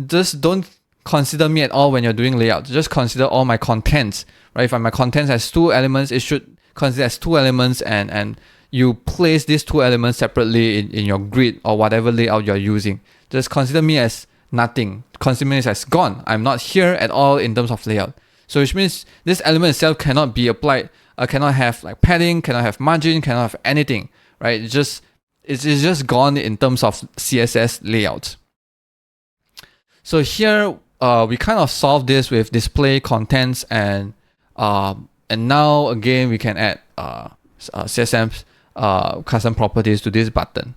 just don't consider me at all when you're doing layout. Just consider all my contents, right? If my contents has 2 elements, it should consider as 2 elements, and you place these two elements separately in your grid or whatever layout you're using. Just consider me as nothing. Consider me as gone. I'm not here at all in terms of layout. So which means this element itself cannot be applied, cannot have like padding, cannot have margin, cannot have anything, right? It's just gone in terms of CSS layout. So here we kind of solve this with display contents, and now again we can add CSS custom properties to this button,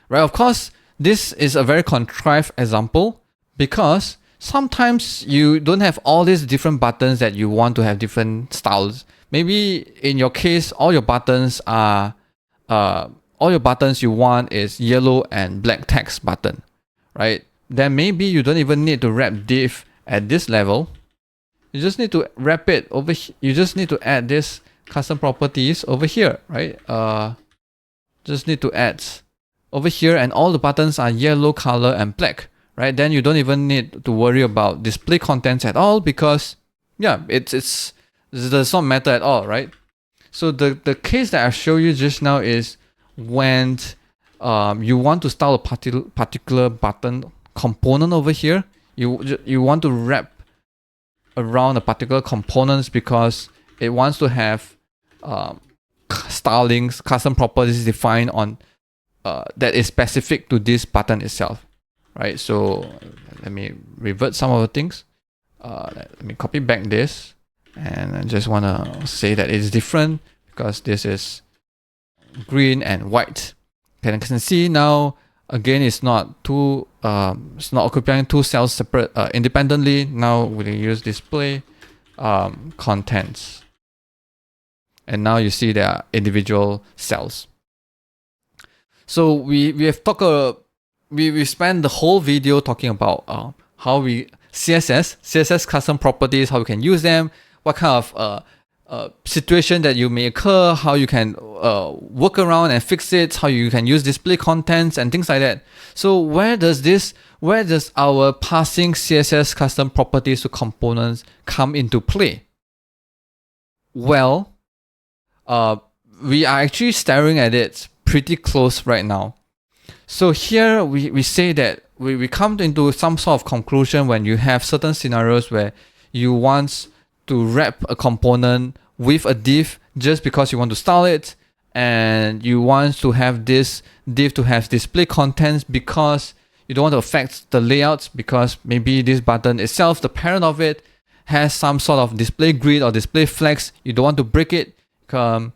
right? Of course, this is a very contrived example because sometimes you don't have all these different buttons that you want to have different styles. Maybe in your case, all your buttons you want is yellow and black text button, right? Then maybe you don't even need to wrap div at this level. You just need to wrap it over here. You just need to add this custom properties over here, right? Just need to add over here, and all the buttons are yellow color and black, right? Then you don't even need to worry about display contents at all because yeah, it does not matter at all, right? So the case that I showed you just now is when you want to style a particular button component over here. You want to wrap around a particular components because it wants to have stylings, custom properties defined on that is specific to this button itself, right? So let me revert some of the things. Let me copy back this, and I just want to say that it's different because this is green and white. Okay, you can see now again it's not occupying two cells separate independently. Now we can use display contents, and now you see there are individual cells. So we have talked we spent the whole video talking about how we CSS custom properties, how we can use them, what kind of situation that you may occur, how you can work around and fix it, how you can use display contents and things like that. So where does our passing CSS custom properties to components come into play? Well, we are actually staring at it pretty close right now. So here we say that we come into some sort of conclusion when you have certain scenarios where you want to wrap a component with a div just because you want to style it, and you want to have this div to have display contents because you don't want to affect the layouts, because maybe this button itself, the parent of it, has some sort of display grid or display flex. You don't want to break it, and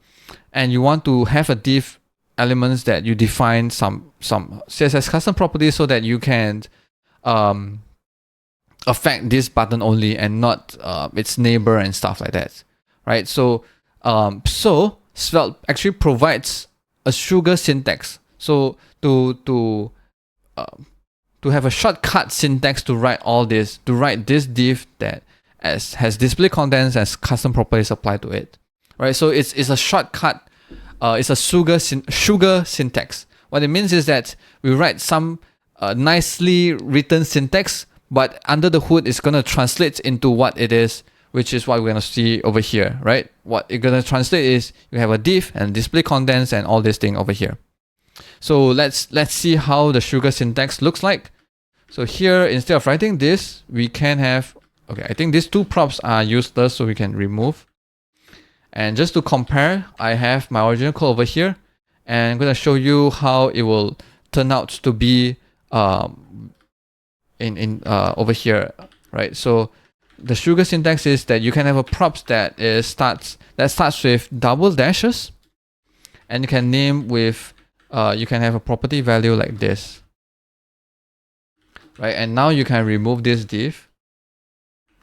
you want to have a div elements that you define some CSS custom properties so that you can affect this button only and not its neighbor and stuff like that, right? So Svelte actually provides a sugar syntax. So to have a shortcut syntax to write all this, to write this div that has display contents as custom properties applied to it, right? So it's a shortcut. It's a sugar syntax. What it means is that we write some nicely written syntax, but under the hood, it's going to translate into what it is, which is what we're going to see over here, right? What it's going to translate is you have a div and display contents and all this thing over here. So let's see how the sugar syntax looks like. So here, instead of writing this, we can have, okay, I think these two props are useless, so we can remove. And just to compare, I have my original code over here, and I'm going to show you how it will turn out to be over here, right? So the sugar syntax is that you can have a props that starts with double dashes, and you can name with you can have a property value like this, right? And now you can remove this div.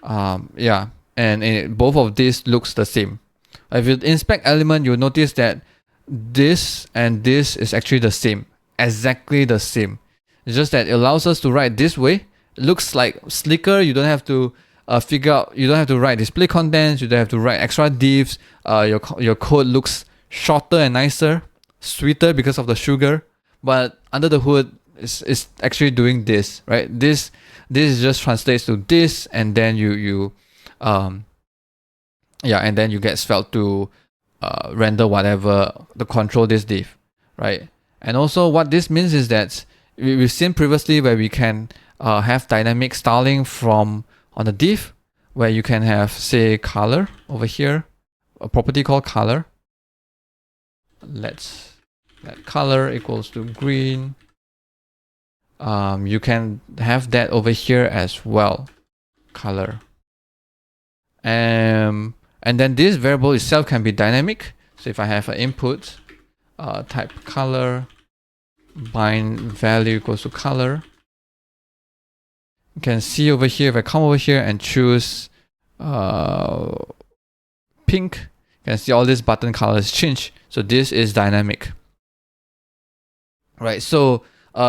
And both of these looks the same. If you inspect element, you'll notice that this and this is actually the same, exactly the same. It's just that it allows us to write this way. It looks like slicker. You don't have to you don't have to write display contents. You don't have to write extra divs. Your code looks shorter and nicer, sweeter because of the sugar. But under the hood, it's actually doing this, right? This just translates to this, and then and then you get Svelte to render whatever to control this div, right? And also what this means is that we've seen previously where we can have dynamic styling from on the div, where you can have, say, color over here, a property called color. Let's let color equals to green. You can have that over here as well, color. And then this variable itself can be dynamic. So if I have an input, type color, bind value equals to color. You can see over here, if I come over here and choose pink, you can see all these button colors change. So this is dynamic. Right, so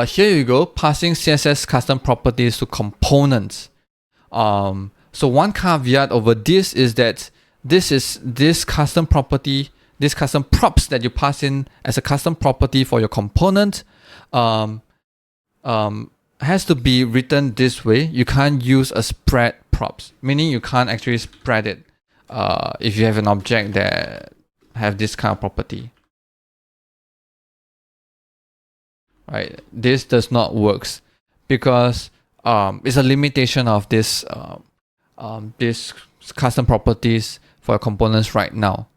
here you go, passing CSS custom properties to components. So one caveat over this is that this custom property, this custom props that you pass in as a custom property for your component has to be written this way. You can't use a spread props, meaning you can't actually spread it if you have an object that have this kind of property. Right, this does not works because it's a limitation of this custom properties for components right now.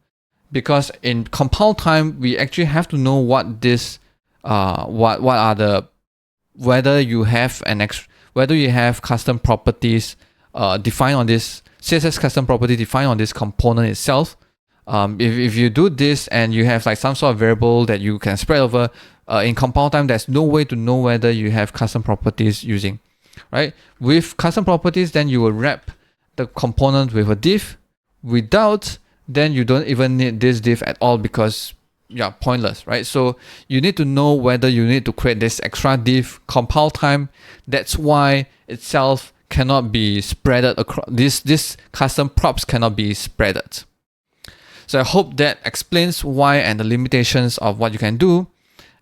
Because in compile time, we actually have to know what this whether you have custom properties defined on this CSS custom property defined on this component itself. If you do this and you have like some sort of variable that you can spread over, in compile time, there's no way to know whether you have custom properties using, right? With custom properties, then you will wrap the component with a div. Without, then you don't even need this div at all because pointless, right? So you need to know whether you need to create this extra div compile time. That's why itself cannot be spreaded across. This custom props cannot be spreaded. So I hope that explains why and the limitations of what you can do.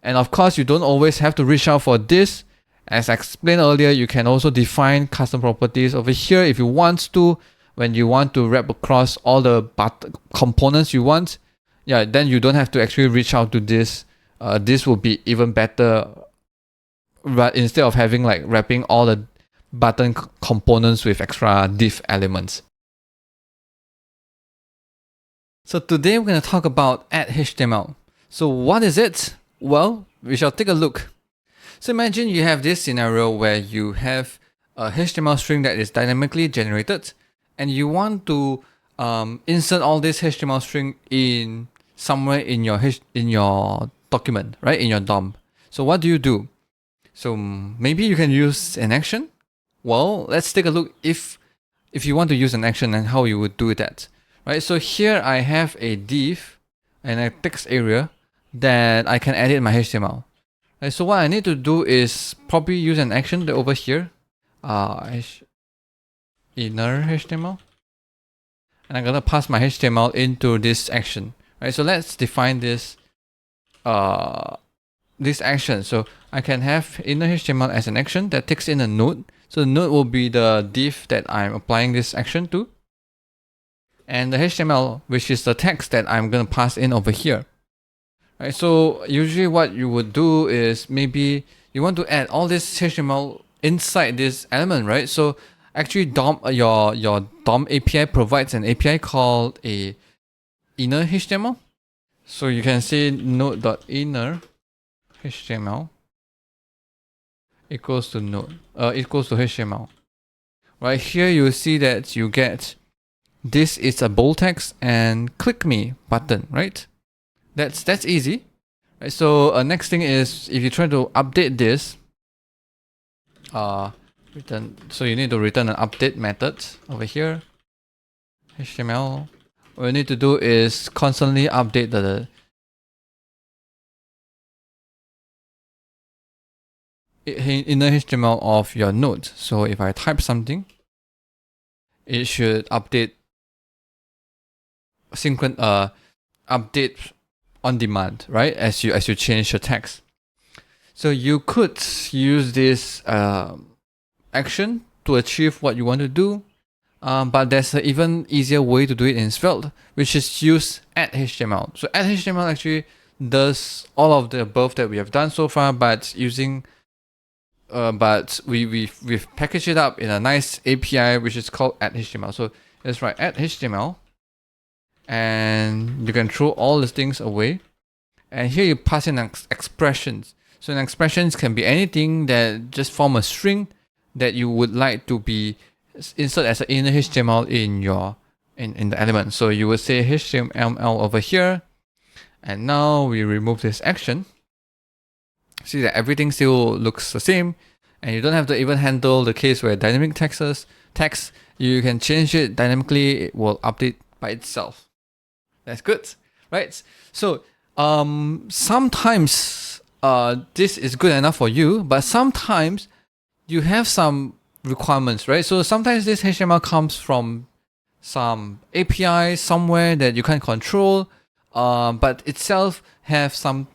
And of course, you don't always have to reach out for this. As I explained earlier, you can also define custom properties over here if you want to. When you want to wrap across all the components you want, then you don't have to actually reach out to this. This will be even better. But instead of having like wrapping all the button components with extra div elements. So today we're going to talk about add.html. So what is it? Well, we shall take a look. So imagine you have this scenario where you have a HTML string that is dynamically generated and you want to insert all this HTML string in somewhere in your document, right? In your DOM. So what do you do? So maybe you can use an action. Well, let's take a look if you want to use an action and how you would do that. Right, so here I have a div and a text area that I can edit my HTML. Right, so what I need to do is probably use an action over here, inner HTML, and I'm gonna pass my HTML into this action. Right, so let's define this action. So I can have inner HTML as an action that takes in a node. So the node will be the div that I'm applying this action to. And the HTML, which is the text that I'm going to pass in over here. Right, so usually what you would do is maybe you want to add all this HTML inside this element, right? So actually your DOM API provides an API called a inner HTML. So you can say node.inner HTML equals to HTML. Right here you see that you get this is a bold text and click me button, right? That's easy. Right, so next thing is if you try to update this, so you need to return an update method over here. HTML. What you need to do is constantly update the inner HTML of your node. So if I type something, it should update update on demand, right? As you change your text. So you could use this action to achieve what you want to do. But there's an even easier way to do it in Svelte, which is use add.html. So add.html actually does all of the above that we have done so far, but using but we've packaged it up in a nice API which is called add.html. So let's write add.html, and you can throw all these things away. And here you pass in expressions. So an expressions can be anything that just form a string that you would like to be insert as an inner HTML in your in the element. So you would say HTML over here, and now we remove this action. See that everything still looks the same, and you don't have to even handle the case where dynamic text, you can change it dynamically, it will update by itself. That's good, right? So sometimes this is good enough for you, but sometimes you have some requirements, right? So sometimes this HTML comes from some API somewhere that you can't control, but itself have some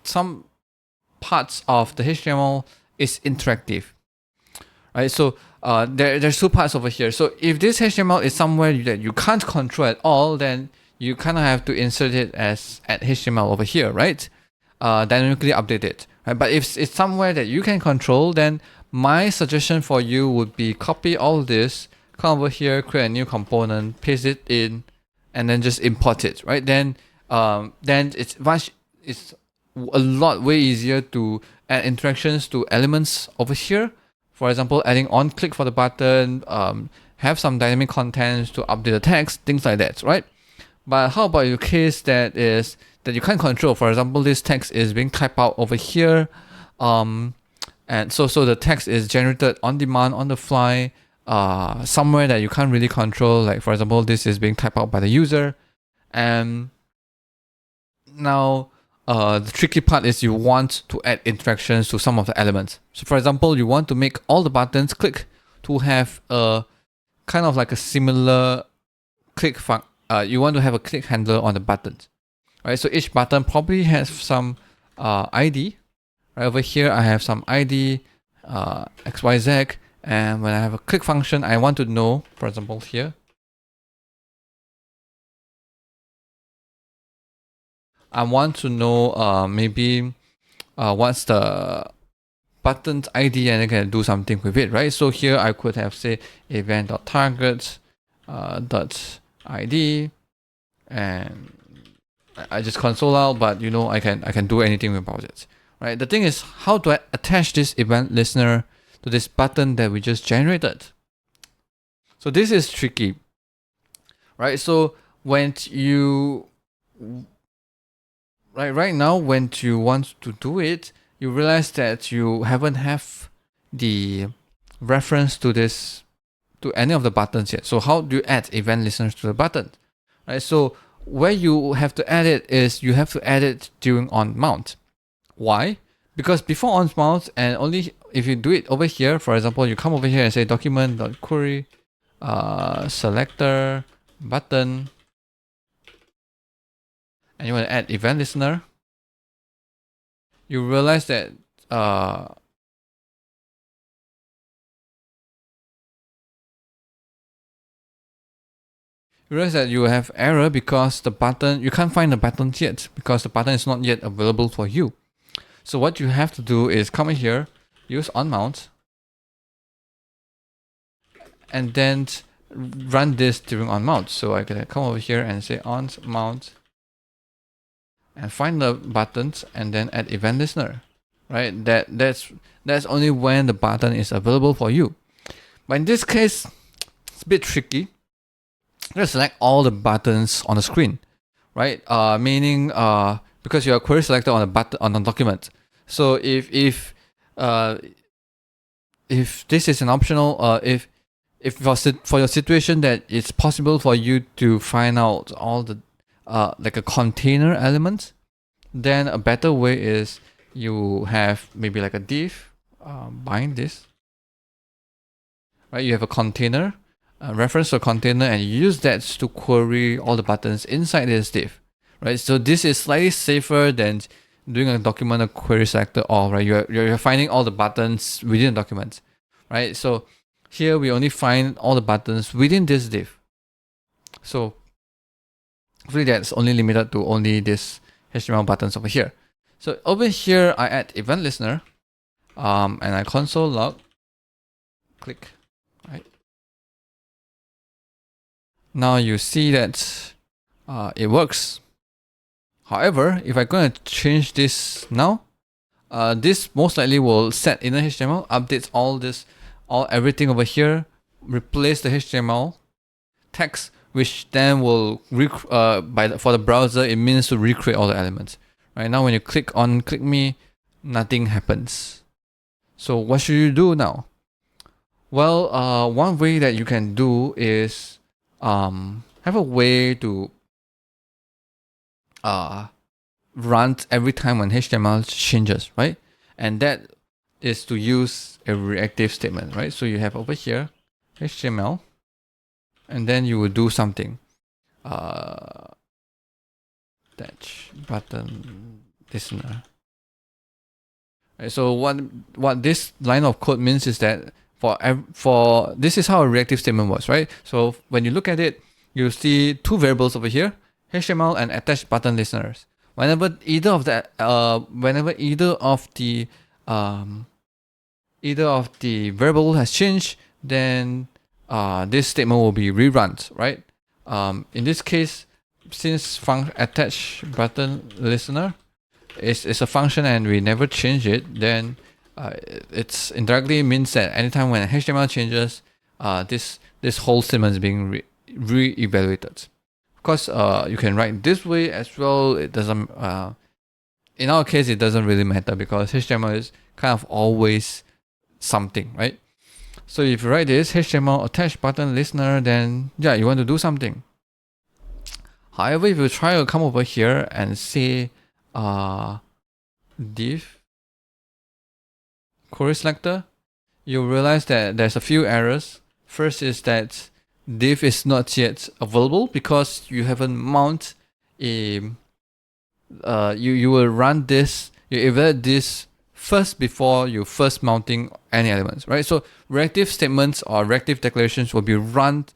parts of the HTML is interactive, right? So there's two parts over here. So if this HTML is somewhere that you can't control at all, then you kind of have to insert it as add.html over here, right? Dynamically update it, right? But if it's somewhere that you can control, then my suggestion for you would be copy all this, come over here, create a new component, paste it in, and then just import it, right? Then it's a lot way easier to add interactions to elements over here. For example, adding on click for the button, have some dynamic contents to update the text, things like that, right? But how about your case that you can't control? For example, this text is being typed out over here, and so the text is generated on demand, on the fly, somewhere that you can't really control. Like for example, this is being typed out by the user, and now the tricky part is you want to add interactions to some of the elements. So for example, you want to make all the buttons click to have a kind of like a similar click you want to have a click handler on the buttons, right? So each button probably has some ID. Right over here, I have some ID, XYZ, and when I have a click function, I want to know, for example, here, I want to know maybe what's the button's ID, and I can do something with it, right? So here I could have say event.target .id, and I just console out, but you know I can do anything about it, right? The thing is, how do I attach this event listener to this button that we just generated? So this is tricky, right? So when you right now when you want to do it, you realize that you haven't have the reference to this to any of the buttons yet. So how do you add event listeners to the button, right? So where you have to add it is you have to add it during onMount. Why? Because before onMount, and only if you do it over here, for example, you come over here and say document.query selector button, and you want to add event listener, you realize that you have error because the button, you can't find the button yet because the button is not yet available for you. So what you have to do is come in here, use onMount, and then run this during onMount. So I can come over here and say onMount and find the buttons and then add event listener, right? That's only when the button is available for you. But in this case, it's a bit tricky. Just select all the buttons on the screen, right? Meaning because you are query selector on the button on the document. So if this is an optional, if for your situation that it's possible for you to find out all the like a container element, then a better way is you have maybe like a div bind this, right? You have a container, reference to a container, and you use that to query all the buttons inside this div, right? So this is slightly safer than doing a document a query selector all, right? You're finding all the buttons within a document, right? So here we only find all the buttons within this div. So hopefully that's only limited to only this HTML buttons over here. So over here, I add event listener, and I console log, click, right? Now you see that it works. However, if I'm going to change this now, this most likely will set inner HTML, updates everything over here, replace the HTML text, which then will for the browser, it means to recreate all the elements. Right now, when you click me, nothing happens. So what should you do now? Well, one way that you can do is have a way to run every time when HTML changes, right? And that is to use a reactive statement, right? So you have over here HTML, and then you will do something. Attach button listener. Right, so what this line of code means is that for this is how a reactive statement works, right? So when you look at it, you see two variables over here, HTML and attached button listeners. Whenever either of the variable has changed, then this statement will be rerun, right? In this case, since attach button listener is a function and we never change it, then it's indirectly means that anytime when HTML changes, this whole statement is being re-evaluated. Of course, you can write this way as well. It doesn't. In our case, it doesn't really matter because HTML is kind of always something, right? So if you write this HTML attach button listener, then yeah, you want to do something. However, if you try to come over here and say div query selector, you'll realize that there's a few errors. First is that div is not yet available because you haven't mount a you will run this, you evaluate this first before you first mounting any elements, right? So reactive statements or reactive declarations will be run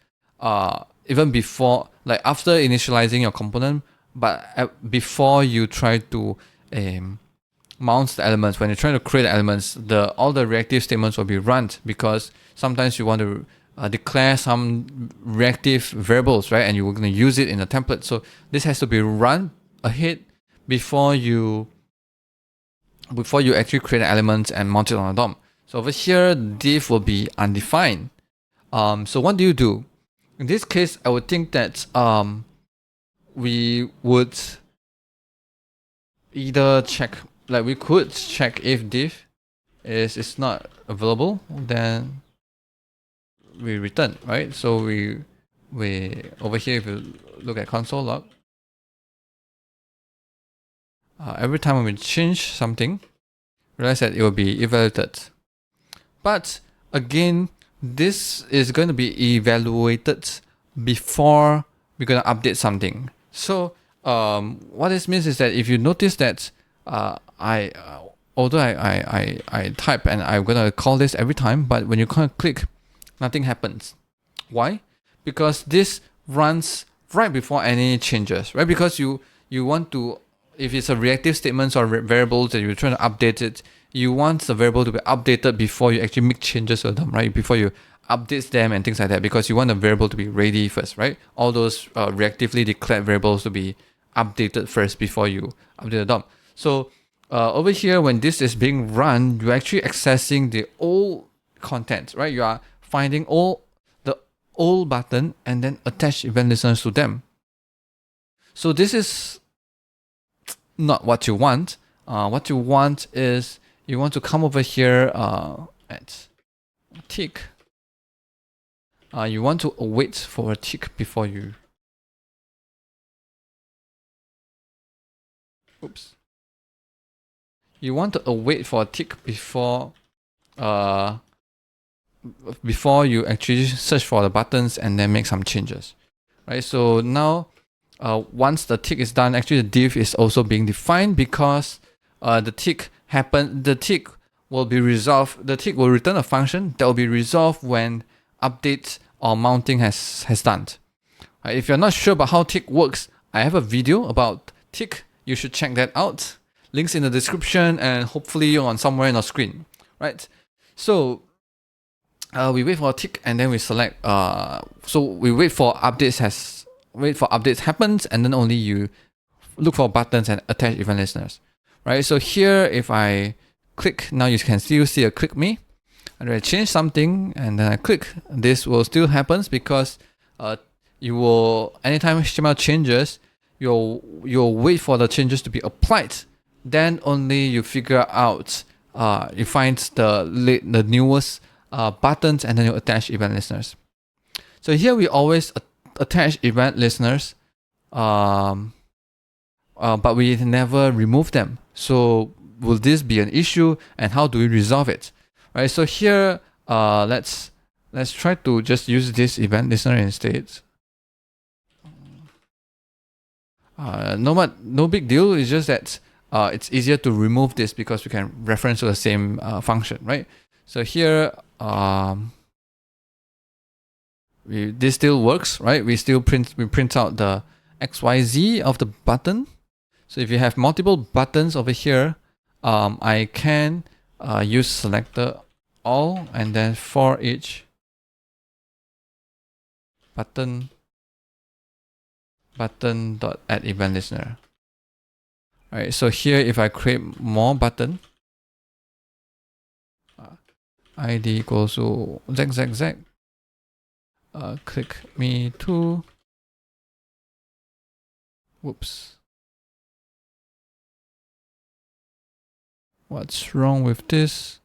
even before, like after initializing your component, but before you try to mount the elements. When you're trying to create the elements, all the reactive statements will be run because sometimes you want to declare some reactive variables, right? And you're going to use it in a template. So this has to be run ahead before you actually create elements and mount it on a DOM. So over here, div will be undefined. So what do you do? In this case, I would think that we would either check, like we could check if div is not available, then we return, right? So we over here, if you look at console log, every time we change something, realize that it will be evaluated. But again, this is going to be evaluated before we're going to update something. So what this means is that if you notice that although I type and I'm going to call this every time, but when you click, nothing happens. Why? Because this runs right before any changes, right? Because you want to, if it's a reactive statements or variables that you're trying to update it, you want the variable to be updated before you actually make changes to them, right? Before you update them and things like that, because you want the variable to be ready first, right? All those reactively declared variables to be updated first before you update the DOM. So over here, when this is being run, you're actually accessing the old content, right? You are finding all the old button and then attach event listeners to them. So this is not what you want. What you want is you want to come over here at tick. You want to wait for a tick before you. Oops. You want to wait for a tick before you actually search for the buttons and then make some changes, right? So now, once the tick is done, actually the div is also being defined because the tick will be resolved. The tick will return a function that will be resolved when update or mounting has done. Right, if you're not sure about how tick works, I have a video about tick. You should check that out. Links in the description and hopefully on somewhere in our screen. Right. So we wait for a tick and then we select. So we wait for updates happens, and then only you look for buttons and attach event listeners. Right. So here, if I click, now you can still see a click me. And I change something and then I click. This will still happens because you will, anytime HTML changes, you'll wait for the changes to be applied. Then only you figure out, you find the newest buttons and then you attach event listeners. So here we always attach event listeners, but we never remove them. So will this be an issue, and how do we resolve it? Right. So here, let's try to just use this event listener instead. No big deal. It's just that it's easier to remove this because we can reference to the same function, right? So here, this still works, right? We print out the XYZ of the button. So if you have multiple buttons over here, I can use selector all and then for each button dot add event listener. All right, so here if I create more button, id equals to z, click me to, whoops, what's wrong with this?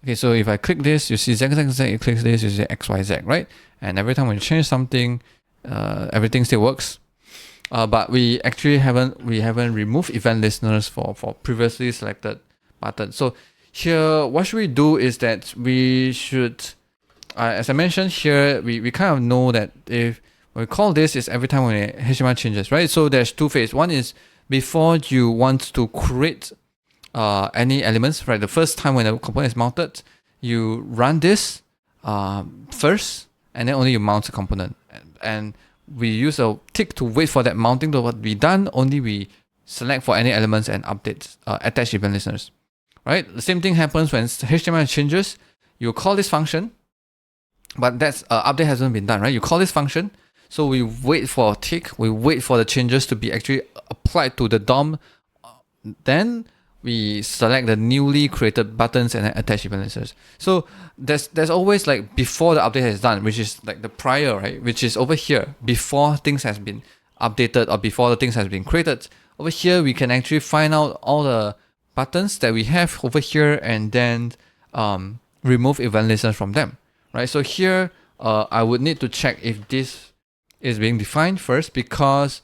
Okay, so if I click this, you see z, it clicks this, you see XYZ, right? And every time we change something, everything still works. But we actually haven't removed event listeners for previously selected buttons. So here, what should we do is that we should, as I mentioned here, we kind of know that if we call this is every time when HTML changes, right? So there's two phases. One is before you want to create any elements, right? The first time when the component is mounted, you run this first, and then only you mount the component. And we use a tick to wait for that mounting to be done. Only we select for any elements and update, attach event listeners. Right? The same thing happens when HTML changes. You call this function, but that's update hasn't been done, right? You call this function, so we wait for a tick. We wait for the changes to be actually applied to the DOM. Then we select the newly created buttons and then attach event listeners. So there's always like before the update is done, which is like the prior, right? Which is over here before things has been updated or before the things has been created. Over here we can actually find out all the buttons that we have over here and then remove event listeners from them, right? So here I would need to check if this is being defined first because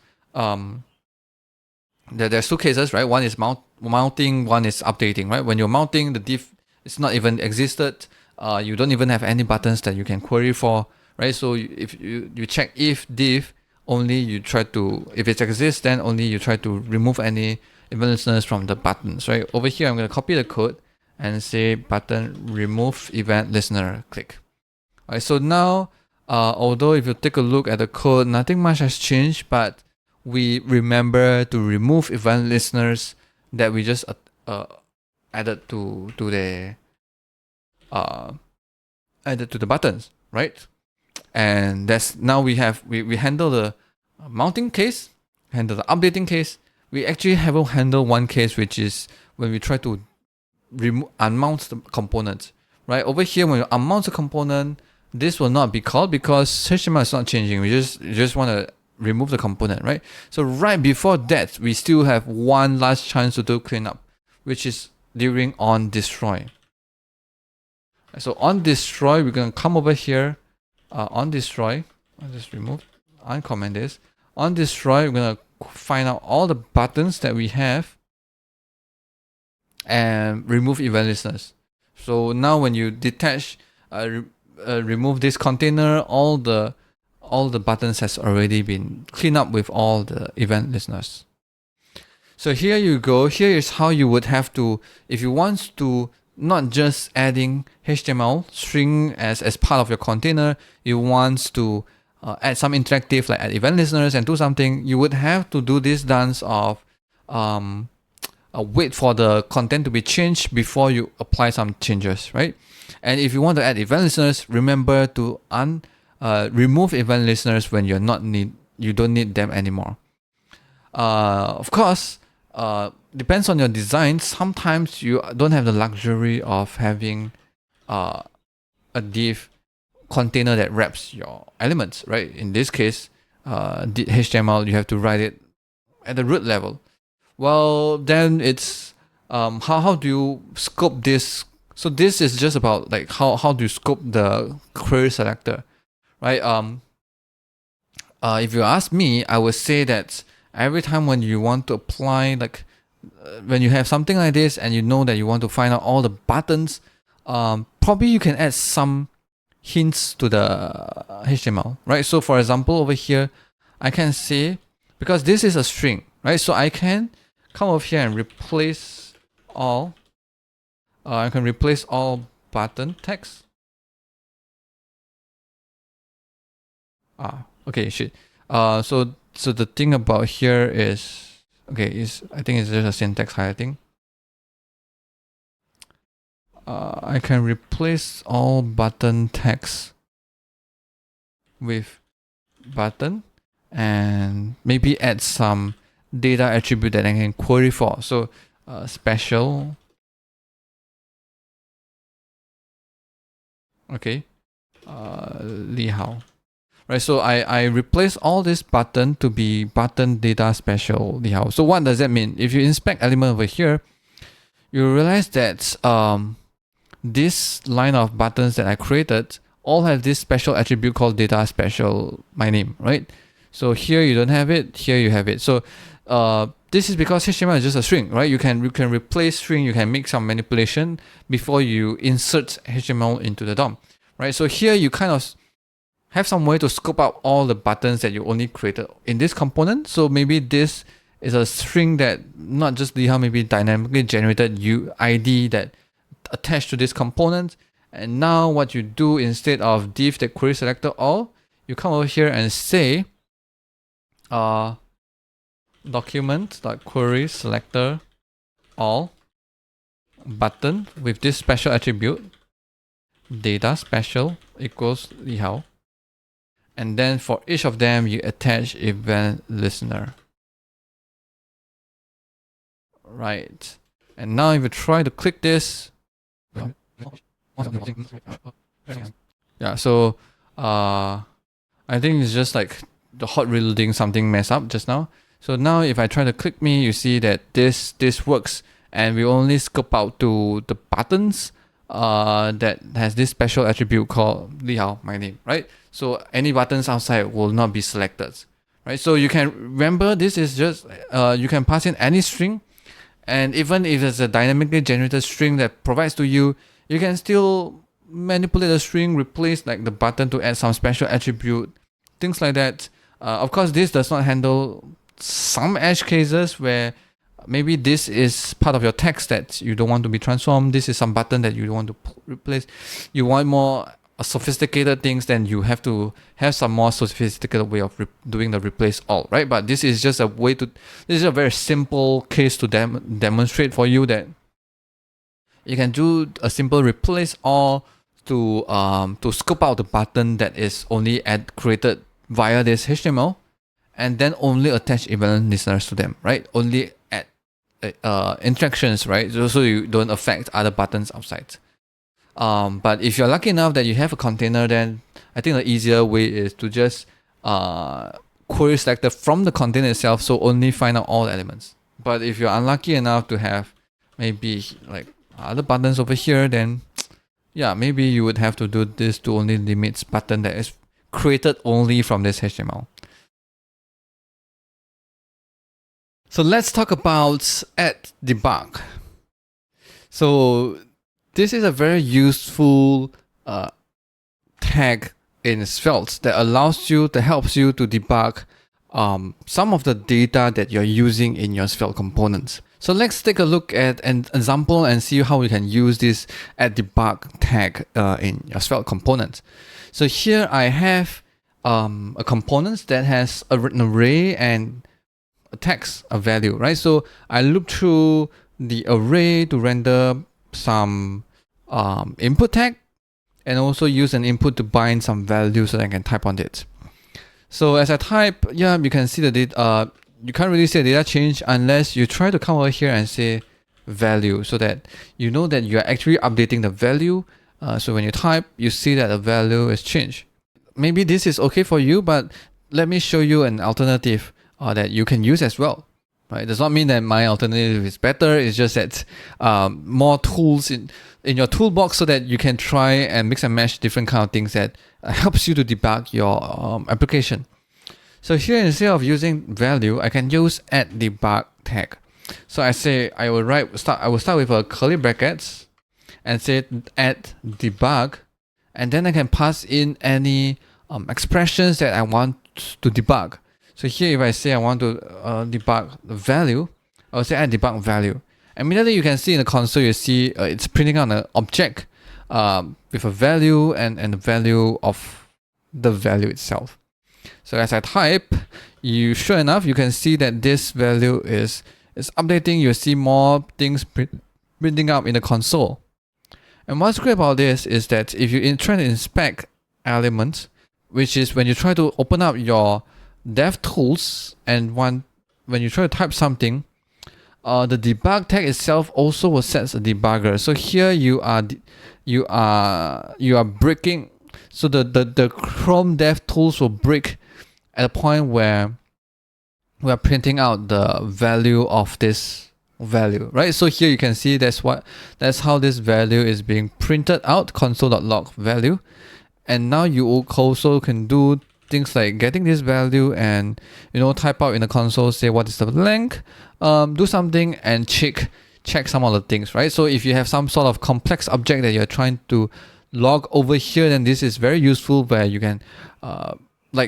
there's two cases, right? One is mounting, one is updating, right? When you're mounting, the div is not even existed. You don't even have any buttons that you can query for, right? So if you check if div, only you try to, if it exists, then only you try to remove any event listeners from the buttons, right? Over here, I'm going to copy the code and say button remove event listener, click. All right, so now, although if you take a look at the code, nothing much has changed, but we remember to remove event listeners that we just added to the buttons, right? And that's now we handle the mounting case, handle the updating case. We actually haven't handled one case, which is when we try to unmount the component, right? Over here, when you unmount the component, this will not be called because HTML is not changing. We just want to remove the component, right? So right before that, we still have one last chance to do cleanup, which is during on destroy. So on destroy, we're gonna come over here, on destroy. I'll just uncomment this. On destroy, we're gonna find out all the buttons that we have and remove event listeners. So now when you detach, remove this container, all the all the buttons has already been cleaned up with all the event listeners. So here you go. Here is how you would have to, if you want to not just adding HTML string as part of your container, you want to add some interactive like add event listeners and do something, you would have to do this dance of wait for the content to be changed before you apply some changes, right? And if you want to add event listeners, remember to remove event listeners when you don't need them anymore. Of course, depends on your design. Sometimes you don't have the luxury of having a div container that wraps your elements, right? In this case, the HTML, you have to write it at the root level. Well, then it's how do you scope this? So this is just about like how do you scope the query selector, right? If you ask me, I would say that every time when you want to apply, like when you have something like this and you know that you want to find out all the buttons, probably you can add some hints to the HTML, right? So for example, over here, I can say, because this is a string, right? So I can come over here and replace all. I can replace all button text. Okay, shit. So the thing about here is, okay, I think it's just a syntax highlighting. I can replace all button text with button and maybe add some data attribute that I can query for. So special, okay, Lihao. Right, so I replace all this button to be button data special Lihao. So what does that mean? If you inspect element over here, you realize that this line of buttons that I created all have this special attribute called data special my name, right? So here you don't have it, here you have it. So this is because HTML is just a string, right? You can replace string, you can make some manipulation before you insert HTML into the DOM, right? So here you kind of have some way to scope out all the buttons that you only created in this component. So maybe this is a string that not just Lihao, maybe dynamically generated ID that attached to this component. And now what you do instead of div that query selector all, you come over here and say document.query selector all button with this special attribute data special equals Lihao. And then for each of them, you attach event listener. Right. And now if you try to click this, yeah, so I think it's just like the hot reloading something messed up just now. So now if I try to click me, you see that this works, and we only scope out to the buttons that has this special attribute called Lihao, my name, right? So any buttons outside will not be selected, right? So you can remember this is just, you can pass in any string, and even if it's a dynamically generated string that provides to you, you can still manipulate the string, replace like the button to add some special attribute, things like that. Of course, this does not handle some edge cases where maybe this is part of your text that you don't want to be transformed. This is some button that you want to replace. You want more sophisticated things, then you have to have some more sophisticated way of doing the replace all, right? But this is just a way to, this is a very simple case to demonstrate for you that you can do a simple replace all to scope out the button that is only created via this HTML, and then only attach event listeners to them, right? Only add interactions, right? So you don't affect other buttons outside. But if you're lucky enough that you have a container, then I think the easier way is to just query selector from the container itself, so only find out all the elements. But if you're unlucky enough to have maybe like other buttons over here, then yeah, maybe you would have to do this to only limit button that is created only from this HTML. So let's talk about add debug. So this is a very useful tag in Svelte that helps you to debug some of the data that you're using in your Svelte components. So let's take a look at an example and see how we can use this at debug tag in your Svelte component. So here I have a component that has an array and a text, a value, right? So I loop through the array to render some input tag, and also use an input to bind some value so that I can type on it. So as I type, yeah, you can see the data. You can't really see the data change unless you try to come over here and say value, so that you know that you are actually updating the value. So when you type, you see that the value is changed. Maybe this is okay for you, but let me show you an alternative that you can use as well. Right? It does not mean that my alternative is better. It's just that more tools in your toolbox so that you can try and mix and match different kind of things that helps you to debug your application. So here, instead of using value, I can use at debug tag. So I will start with a curly brackets and say at debug, and then I can pass in any expressions that I want to debug. So here, if I say I want to debug the value, I'll say add debug value. Immediately, you can see in the console, you see it's printing out an object with a value and the value of the value itself. So as I type, sure enough, you can see that this value is updating. You see more things printing up in the console. And what's great about this is that if you try to inspect elements, which is when you try to open up your dev tools and when you try to type something, the debug tag itself also will set a debugger. So here you are breaking. So the Chrome dev tools will break at a point where we are printing out the value of this value, right? So here you can see that's how this value is being printed out, console.log value. And now you also can do things like getting this value and type out in the console, say what is the length, do something and check some of the things, right? So if you have some sort of complex object that you're trying to log over here, then this is very useful, where you can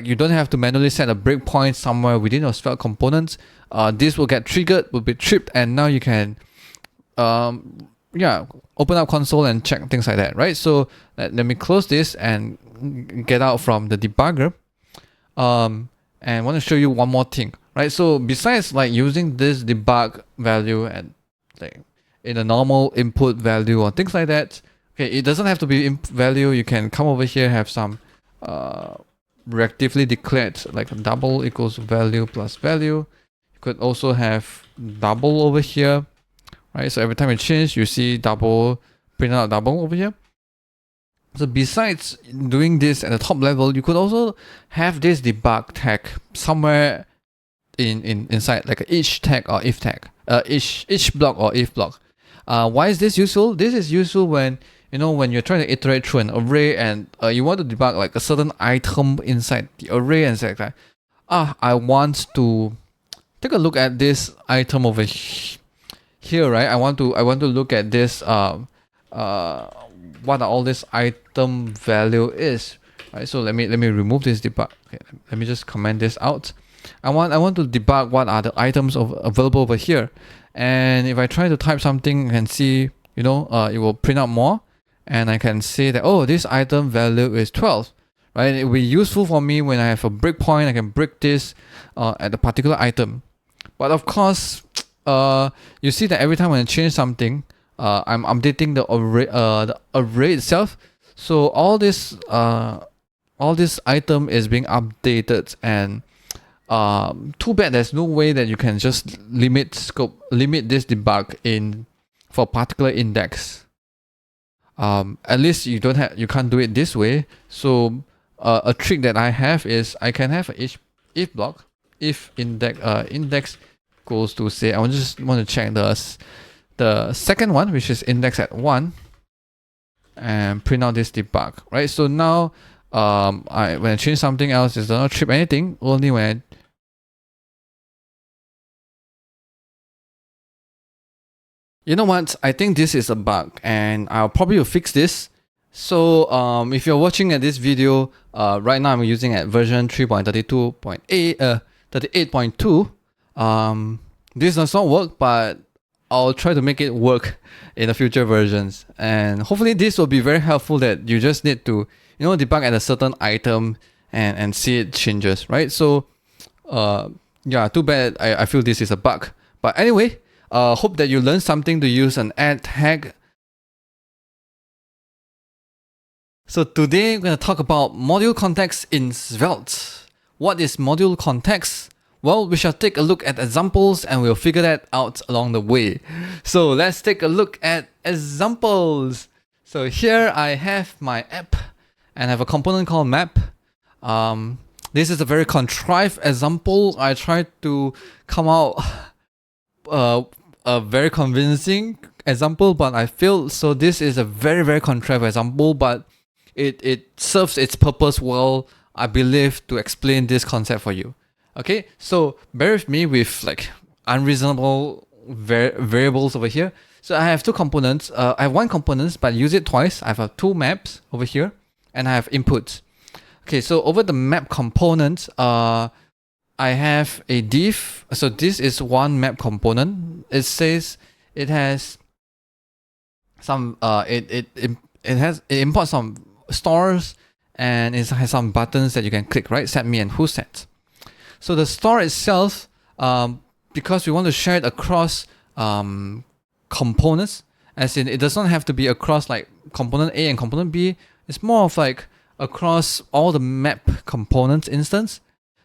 you don't have to manually set a breakpoint somewhere within your Svelte components. This will get triggered, will be tripped, and now you can open up console and check things like that, right? So let me close this and get out from the debugger. And I want to show you one more thing, right? So besides using this debug value and in a normal input value or things like that, okay, it doesn't have to be value. You can come over here, have some reactively declared double equals value plus value. You could also have double over here, right? So every time you change, you see double, print out double over here. So besides doing this at the top level, you could also have this debug tag somewhere inside, like a each tag or if tag, each block or if block. Why is this useful? This is useful when you're trying to iterate through an array and you want to debug a certain item inside the array and say I want to take a look at this item over here, right? I want to look at this what all this item value is, right? So let me remove this debug. Okay, let me just comment this out. I want to debug what are the items available over here, and if I try to type something, I can see it will print out more, and I can say that this item value is 12, right? It will be useful for me when I have a breakpoint. I can break this at a particular item, but of course, you see that every time when I change something, I'm updating the array itself. So all this item is being updated, and too bad there's no way that you can just limit this debug for a particular index. At least you can't do it this way. So a trick that I have is I can have a if block, if index goes to, say, I just want to check the second one, which is index at 1, and print out this debug, right? So now when I change something else, it does not trip anything, only when you know what, I think this is a bug, and I'll probably fix this. So if you're watching at this video, right now I'm using at version 38.2. This does not work, but I'll try to make it work in the future versions. And hopefully this will be very helpful, that you just need to, debug at a certain item and see it changes, right? So yeah, too bad I feel this is a bug. But anyway, hope that you learned something to use an add tag. So today we're going to talk about module context in Svelte. What is module context? Well, we shall take a look at examples and we'll figure that out along the way. So let's take a look at examples. So here I have my app and I have a component called map. This is a very contrived example. I tried to come out a very convincing example, but I failed. So this is a very, very contrived example, but it serves its purpose well, I believe, to explain this concept for you. Okay, so bear with me with like unreasonable variables over here. So I have two components. I have one component, but I use it twice. I have two maps over here, and I have inputs. Okay, so over the map component, I have a div. So this is one map component. It says it has some it imports some stores, and it has some buttons that you can click, right? Set me and who set. So the store itself, because we want to share it across components, as in it does not have to be across like component A and component B. It's more of like across all the map components instance.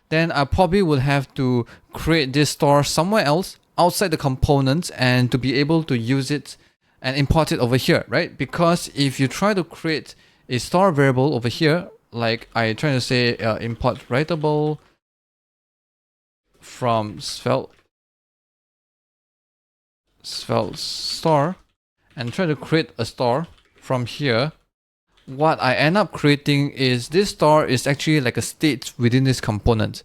Then I probably would have to create this store somewhere else outside the components and to be able to use it and import it over here, right? Because if you try to create a store variable over here, like I try to say import Writable from Svelte store and try to create a store from here, what I end up creating is this store is actually like a state within this component.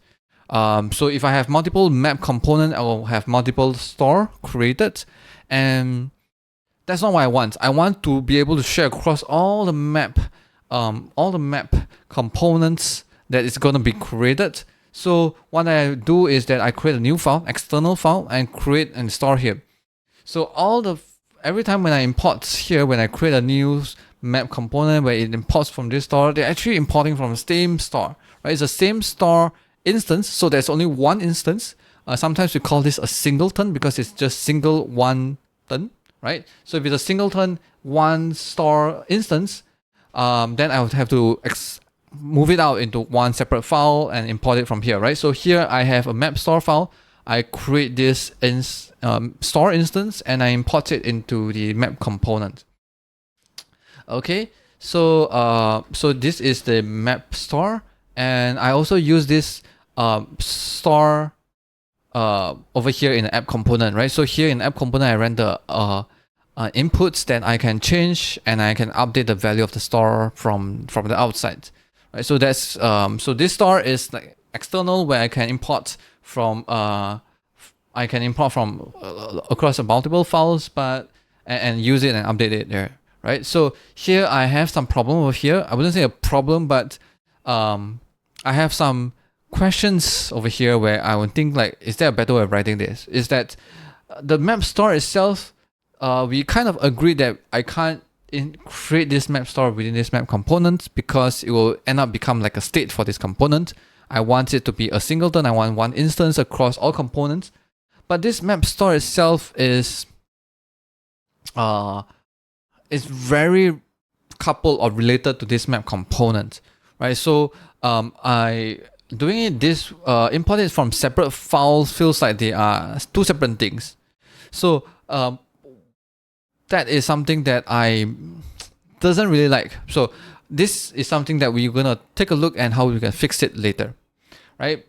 So if I have multiple map component, I will have multiple store created, and that's not what I want. I want to be able to share across all the map components that is going to be created. So what I do is that I create a new file, external file, and create and store here. So every time when I import here, when I create a new map component where it imports from this store, they're actually importing from the same store, right? It's the same store instance, so there's only one instance. Sometimes we call this a singleton because it's just single one ton, right? So if it's a singleton one store instance, then I would have to move it out into one separate file and import it from here, right? So here I have a map store file. I create this store instance and I import it into the map component. Okay, so so this is the map store, and I also use this store over here in the app component, right? So here in the app component, I render inputs that I can change, and I can update the value of the store from the outside, right? So that's so this store is like external, where I can import from across multiple files, but and use it and update it there. Right, so here I have some problem over here. I wouldn't say a problem, but I have some questions over here where I would think like, is there a better way of writing this? Is that the map store itself, we kind of agree that I can't create this map store within this map component because it will end up become like a state for this component. I want it to be a singleton. I want one instance across all components. But this map store itself is very coupled or related to this map component, right? So I doing it this import it from separate files feels like they are two separate things. So that is something that I doesn't really like. So this is something that we're gonna take a look at how we can fix it later, right?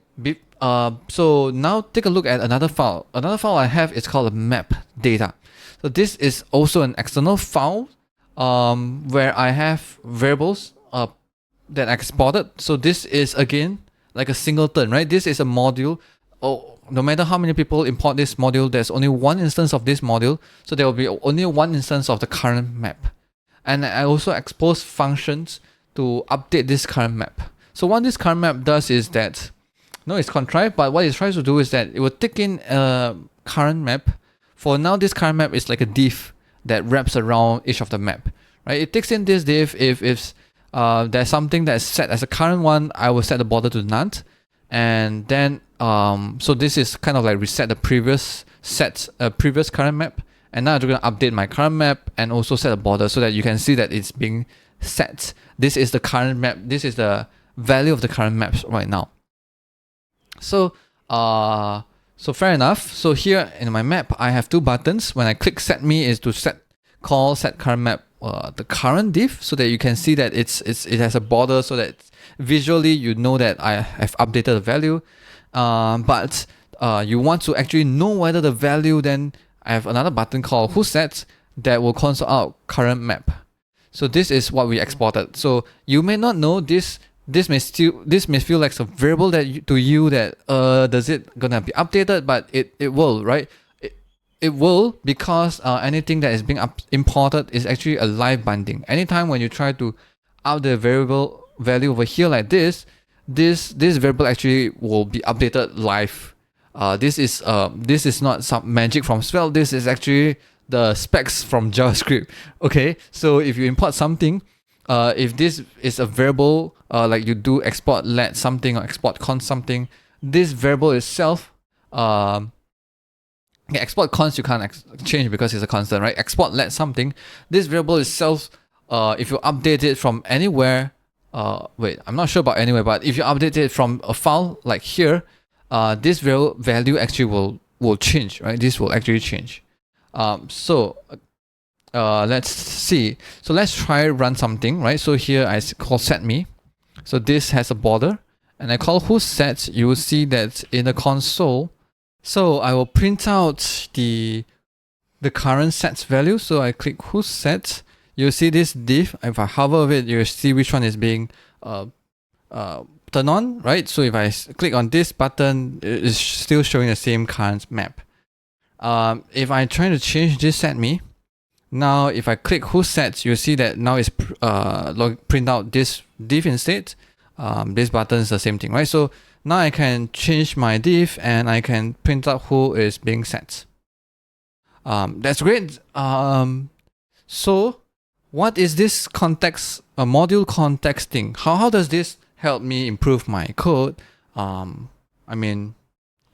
So now take a look at another file. Another file I have is called map data. So this is also an external file where I have variables that I exported. So this is again like a singleton, right? This is a module. Oh, no matter how many people import this module, there's only one instance of this module. So there will be only one instance of the current map. and I also expose functions to update this current map. So what this current map does is that, no, it's contrived, but what it tries to do is that it will take in a current map. For now, this current map is like a div that wraps around each of the map, right? It takes in this div if there's something that's set as a current one, I will set the border to none, and then so this is kind of like reset the previous current map, and now I'm going to update my current map and also set a border so that you can see that it's being set. This is the current map. This is the value of the current maps right now. So so fair enough. So here in my map, I have two buttons. When I click set me is to call set current map the current div, so that you can see that it has a border, so that visually you know that I have updated the value. But you want to actually know whether the value, then I have another button called whoSet that will console out current map. So this is what we exported. So you may not know this. This may feel like a variable to you that does it gonna be updated, but it will, right? It will, because anything that is being imported is actually a live binding. Anytime when you try to out the variable value over here like this variable actually will be updated live. This is not some magic from Svelte. This is actually the specs from JavaScript. Okay, so if you import something, if this is a variable, like you do export let something or export cont something, this variable itself, export const you can't change because it's a constant, right? Export let something, this variable itself, if you update it from anywhere, wait, I'm not sure about anywhere, but if you update it from a file like here, this value actually will change, right? This will actually change. Let's see. So let's try run something, right? So here I call set me. So this has a border, and I call whoSet. You will see that in the console. So I will print out the current sets value. So I click whoSet. You'll see this div. If I hover over it, you'll see which one is being turned on, right? So if I click on this button, it's still showing the same current map. If I try to change this set me, now if I click whoSet, you'll see that now it's print out this div instead. This button is the same thing, right? So now I can change my div and I can print out who is being set. That's great. So what is this context, module context thing? How does this help me improve my code? I mean,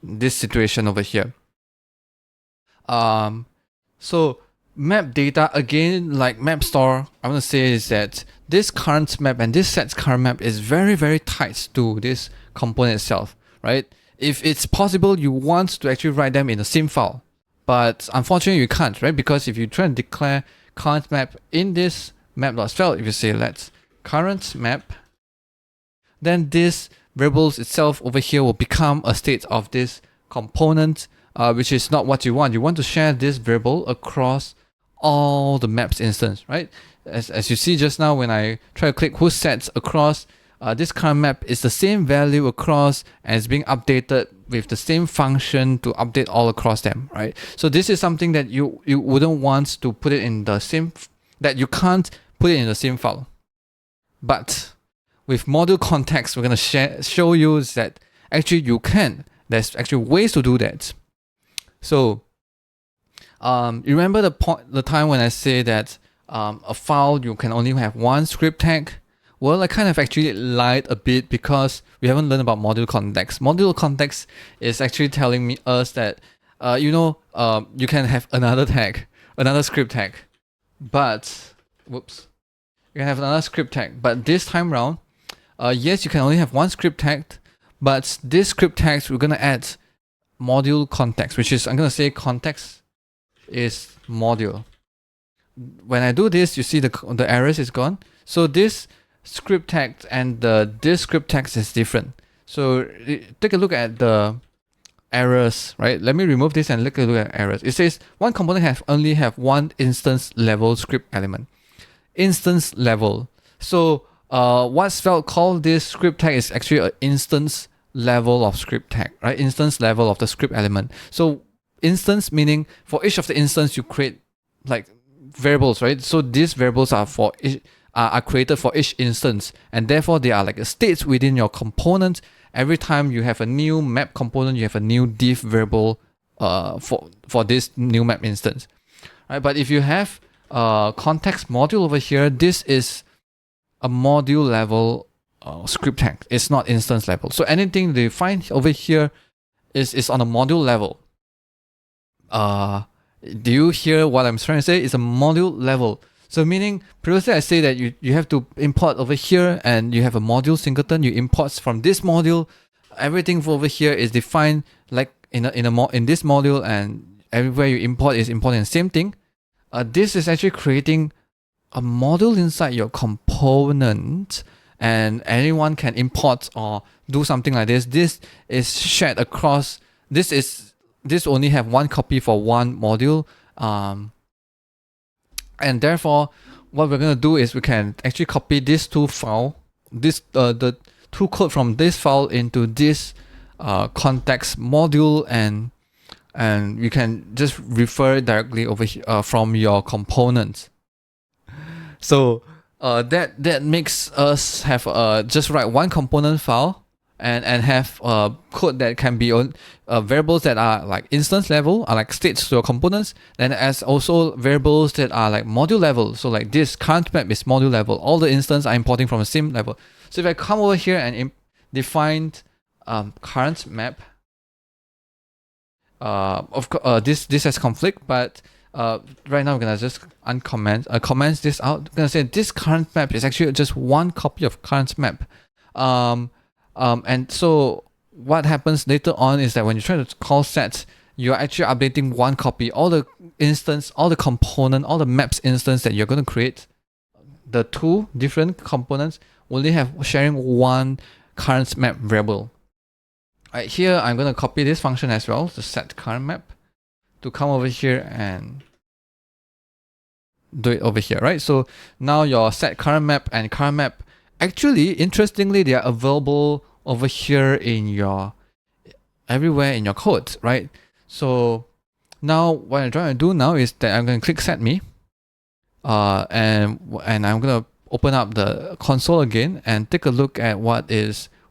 this situation over here. So map data, again, like map store, I want to say is that this current map and this set's current map is very, very tight to this component itself, right? If it's possible, you want to actually write them in the same file, but unfortunately you can't, right? Because if you try and declare current map in this map.svelte, if you say let's current map, then this variables itself over here will become a state of this component, which is not what you want. You want to share this variable across all the maps instance, right? As you see just now, when I try to click whoSet across, this current map is the same value across and it's being updated with the same function to update all across them, right? So this is something that you wouldn't want to put it in the same, that you can't put it in the same file. But with module context, we're going to show you that actually you can. There's actually ways to do that. So you remember the time when I say that a file you can only have one script tag? Well, I kind of actually lied a bit because we haven't learned about module context. Module context is actually telling us that you can have another tag, another script tag, but whoops, you can have another script tag. But this time round, yes, you can only have one script tag, but this script tags we're gonna add module context, which is, I'm gonna say context is module. When I do this, you see the errors is gone. So this script tag and this script text is different. So take a look at the errors, right? Let me remove this and look at errors. It says one component only have one instance level script element. Instance level. So what Svelte called this script tag is actually an instance level of script tag, right? Instance level of the script element. So instance meaning for each of the instance you create, like variables, right? So these variables are for are created for each instance, and therefore they are like states within your component. Every time you have a new map component, you have a new div variable for this new map instance, right? But if you have context module over here, this is a module level script tag. It's not instance level. So anything they find over here is on a module level. Do you hear what I'm trying to say? It's a module level. So meaning previously I say that you have to import over here, and you have a module singleton, you import from this module. Everything over here is defined like in this module, and everywhere you import is importing the same thing. This is actually creating a module inside your component, and anyone can import or do something like this. This is shared across. This only have one copy for one module, and therefore what we're going to do is we can actually copy these two file, the two code from this file into this context module, and you can just refer directly over here from your components. So that makes us have just write one component file and have code that can be on variables that are like instance level, are like states to your components, and as also variables that are like module level. So like this current map is module level. All the instances are importing from the same level. So if I come over here and define current map, of course this has conflict, but right now we're gonna just comments this out. I'm gonna say this current map is actually just one copy of current map. And so what happens later on is that when you try to call set, you're actually updating one copy. All the instance, all the component, all the maps instance that you're going to create, the two different components only have sharing one current map variable. Right here, I'm going to copy this function as well, to set current map, to come over here and do it over here, right? So now your set current map and current map, actually, interestingly, they are available over here in your everywhere in your code, right? So now what I'm trying to do now is that I'm going to click set me, and I'm going to open up the console again and take a look at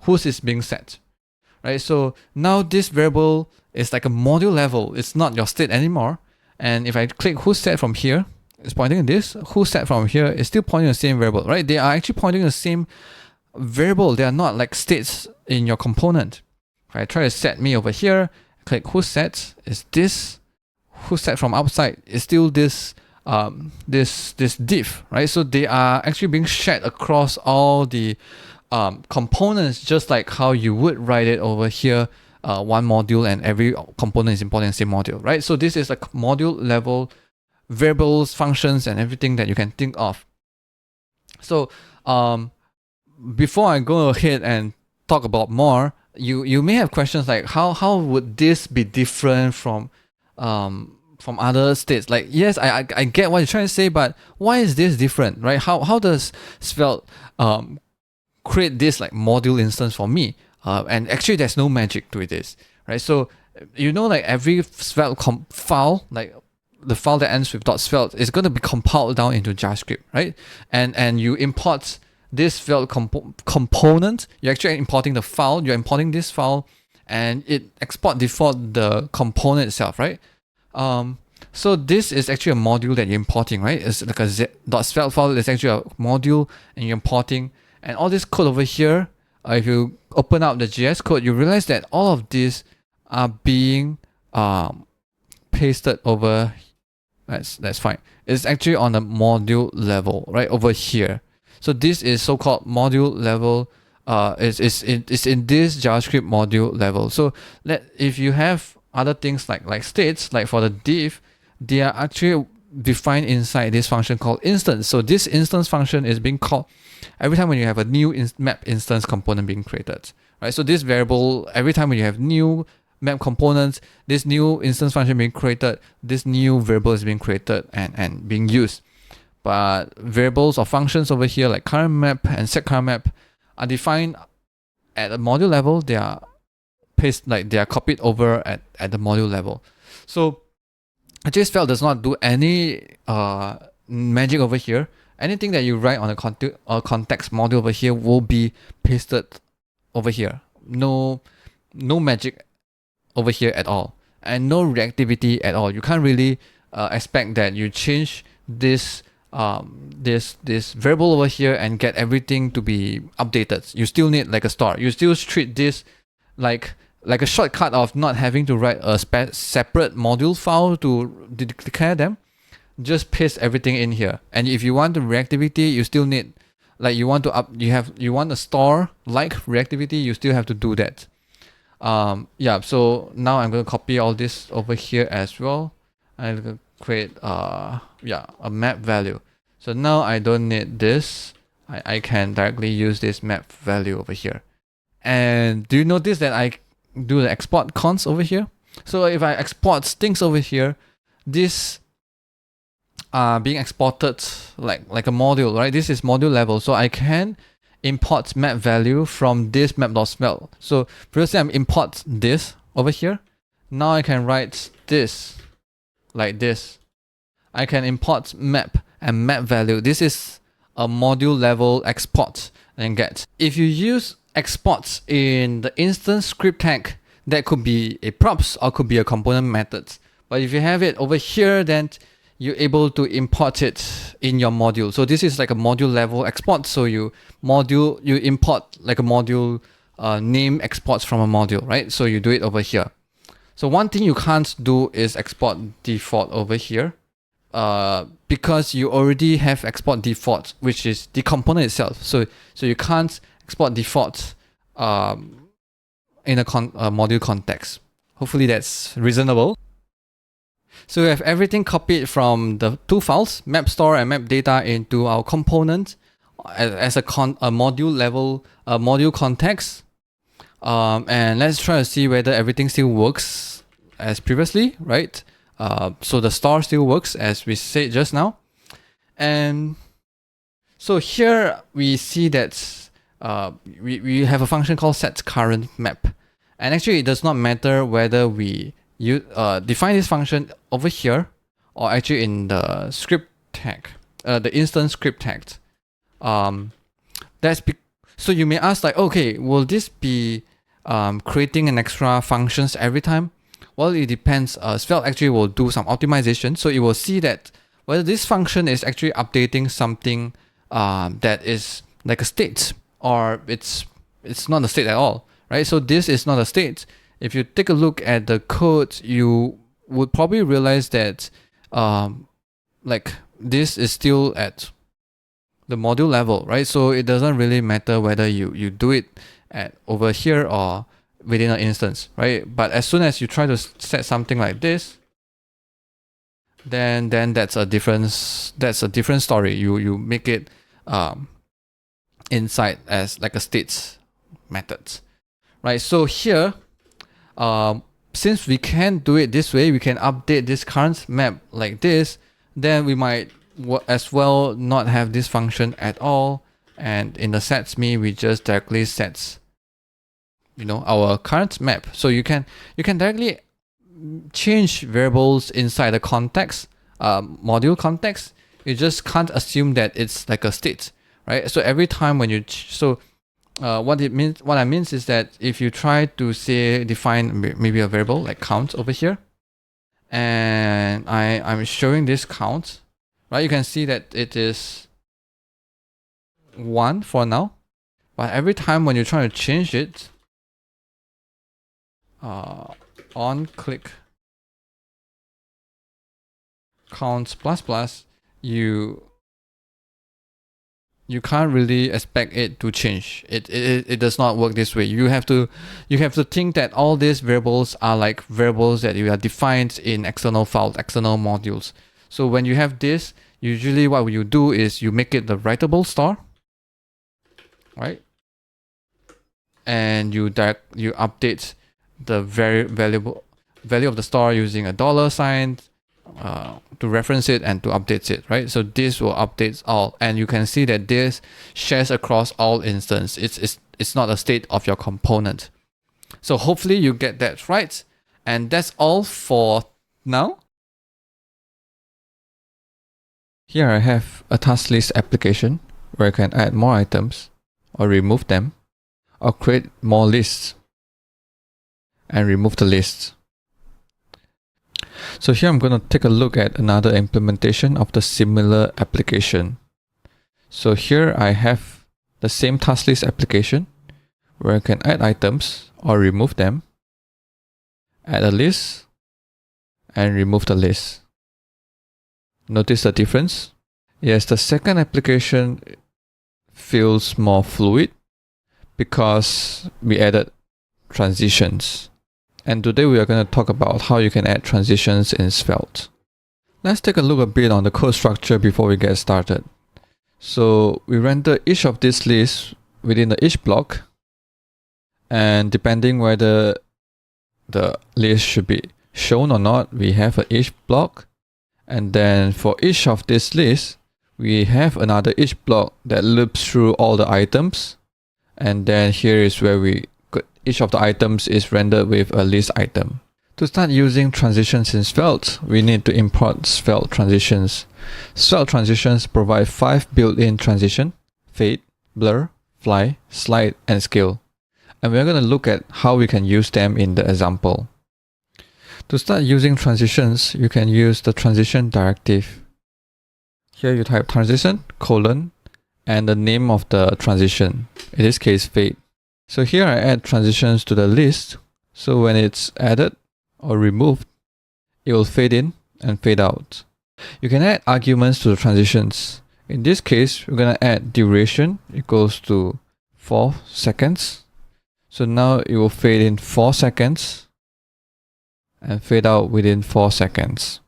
whose is being set, right? So now this variable is like a module level. It's not your state anymore. And if I click who's set from here, it's pointing at this. Who's set from here is still pointing the same variable, right? They are actually pointing the same variable. They are not like states in your component. If I try to set me over here, click who's set is this. Who's set from outside is still this this div, right? So they are actually being shared across all the components, just like how you would write it over here. One module and every component is importing the same module, right? So this is a module level variables, functions, and everything that you can think of. So before I go ahead and talk about more, you may have questions like how would this be different from other states? Like, yes, I get what you're trying to say, but why is this different, right? How does Svelte create this like module instance for me? And actually there's no magic to this, right? So like every Svelte file, like the file that ends with .svelte is going to be compiled down into JavaScript, right? And you import this Svelte component, you're actually importing the file, you're importing this file, and it export default the component itself, right? So this is actually a module that you're importing, right? It's like a .svelte file is actually a module, and you're importing, and all this code over here, if you open up the JS code, you realize that all of these are being pasted over. That's fine. It's actually on the module level, right over here. So this is so-called module level. It's in this JavaScript module level. So if you have other things like states, like for the div, they are actually defined inside this function called instance. So this instance function is being called every time when you have a new map instance component being created, right? So this variable, every time when you have new map components, this new instance function being created, this new variable is being created and being used. But variables or functions over here like current map and set current map are defined at a module level. They are copied over at the module level. So Actually, Svelte does not do any magic over here. Anything that you write on a context module over here will be pasted over here. No magic over here at all, and no reactivity at all. You can't really expect that you change this this variable over here and get everything to be updated. You still need like a store. You still treat this like a shortcut of not having to write a separate module file to declare them. Just paste everything in here. And if you want the reactivity, you still need, like, you want a store like reactivity, you still have to do that. Yeah, so now I'm going to copy all this over here as well. I'm going to create a map value. So now I don't need this. I can directly use this map value over here. And do you notice that I do the export cons over here? So if I export things over here, this being exported like a module, right? This is module level, so I can import map value from this map.svelte. So previously I'm import this over here. Now I can write this like this. I can import map and map value. This is a module level export and get. If you use exports in the instance script tag, that could be a props or could be a component method. But if you have it over here, then you're able to import it in your module. So this is like a module level export. So you import like a module name exports from a module, right? So you do it over here. So one thing you can't do is export default over here, because you already have export default, which is the component itself. So you can't export default in a module context. Hopefully that's reasonable. So we have everything copied from the two files, map store and map data, into our component as a module level module context. And let's try to see whether everything still works as previously, right? So the store still works as we said just now. And so here we see that we have a function called setCurrentMap. And actually it does not matter whether we define this function over here or actually in the script tag, the instance script tag. So you may ask, like, okay, will this be creating an extra functions every time? Well, it depends. Svelte actually will do some optimization, so it will see that whether this function is actually updating something that is like a state, or it's not a state at all, right? So this is not a state. If you take a look at the code, you would probably realize that like this is still at the module level, right? So it doesn't really matter whether you do it at over here or within an instance, right? But as soon as you try to set something like this, then that's a different story. You make it inside as like a states method, right? So here, since we can do it this way, we can update this current map like this, then we might as well not have this function at all. And in the sets me, we just directly set, our current map. So you can directly change variables inside the context, module context. You just can't assume that it's like a state, right? So every time when you what I mean is that if you try to say define maybe a variable like count over here, and I'm showing this count, right? You can see that it is 1 for now, but every time when you're trying to change it, on click count plus, you can't really expect it to change. It does not work this way. You have to think that all these variables are like variables that you have defined in external files, external modules. So when you have this, usually what you do is you make it the writable store, right? And you update the value of the store using a $sign to reference it and to update it, right? So this will update all, and you can see that this shares across all instances. It's not a state of your component. So hopefully you get that right, and that's all for now. Here I have a task list application where I can add more items or remove them, or create more lists and remove the lists. So here I'm going to take a look at another implementation of the similar application. So here I have the same task list application where I can add items or remove them, add a list and remove the list. Notice the difference? Yes, the second application feels more fluid because we added transitions. And today we are going to talk about how you can add transitions in Svelte. Let's take a look a bit on the code structure before we get started. So we render each of these lists within each block, and depending whether the list should be shown or not, we have each block, and then for each of these lists we have another each block that loops through all the items, and then here is where each of the items is rendered with a list item. To start using transitions in Svelte, we need to import Svelte transitions. Svelte transitions provide 5 built-in transitions: fade, blur, fly, slide, and scale. And we're going to look at how we can use them in the example. To start using transitions, you can use the transition directive. Here you type transition, and the name of the transition, in this case fade. So here I add transitions to the list, so when it's added or removed, it will fade in and fade out. You can add arguments to the transitions. In this case, we're going to add duration equals to 4 seconds. So now it will fade in 4 seconds and fade out within 4 seconds.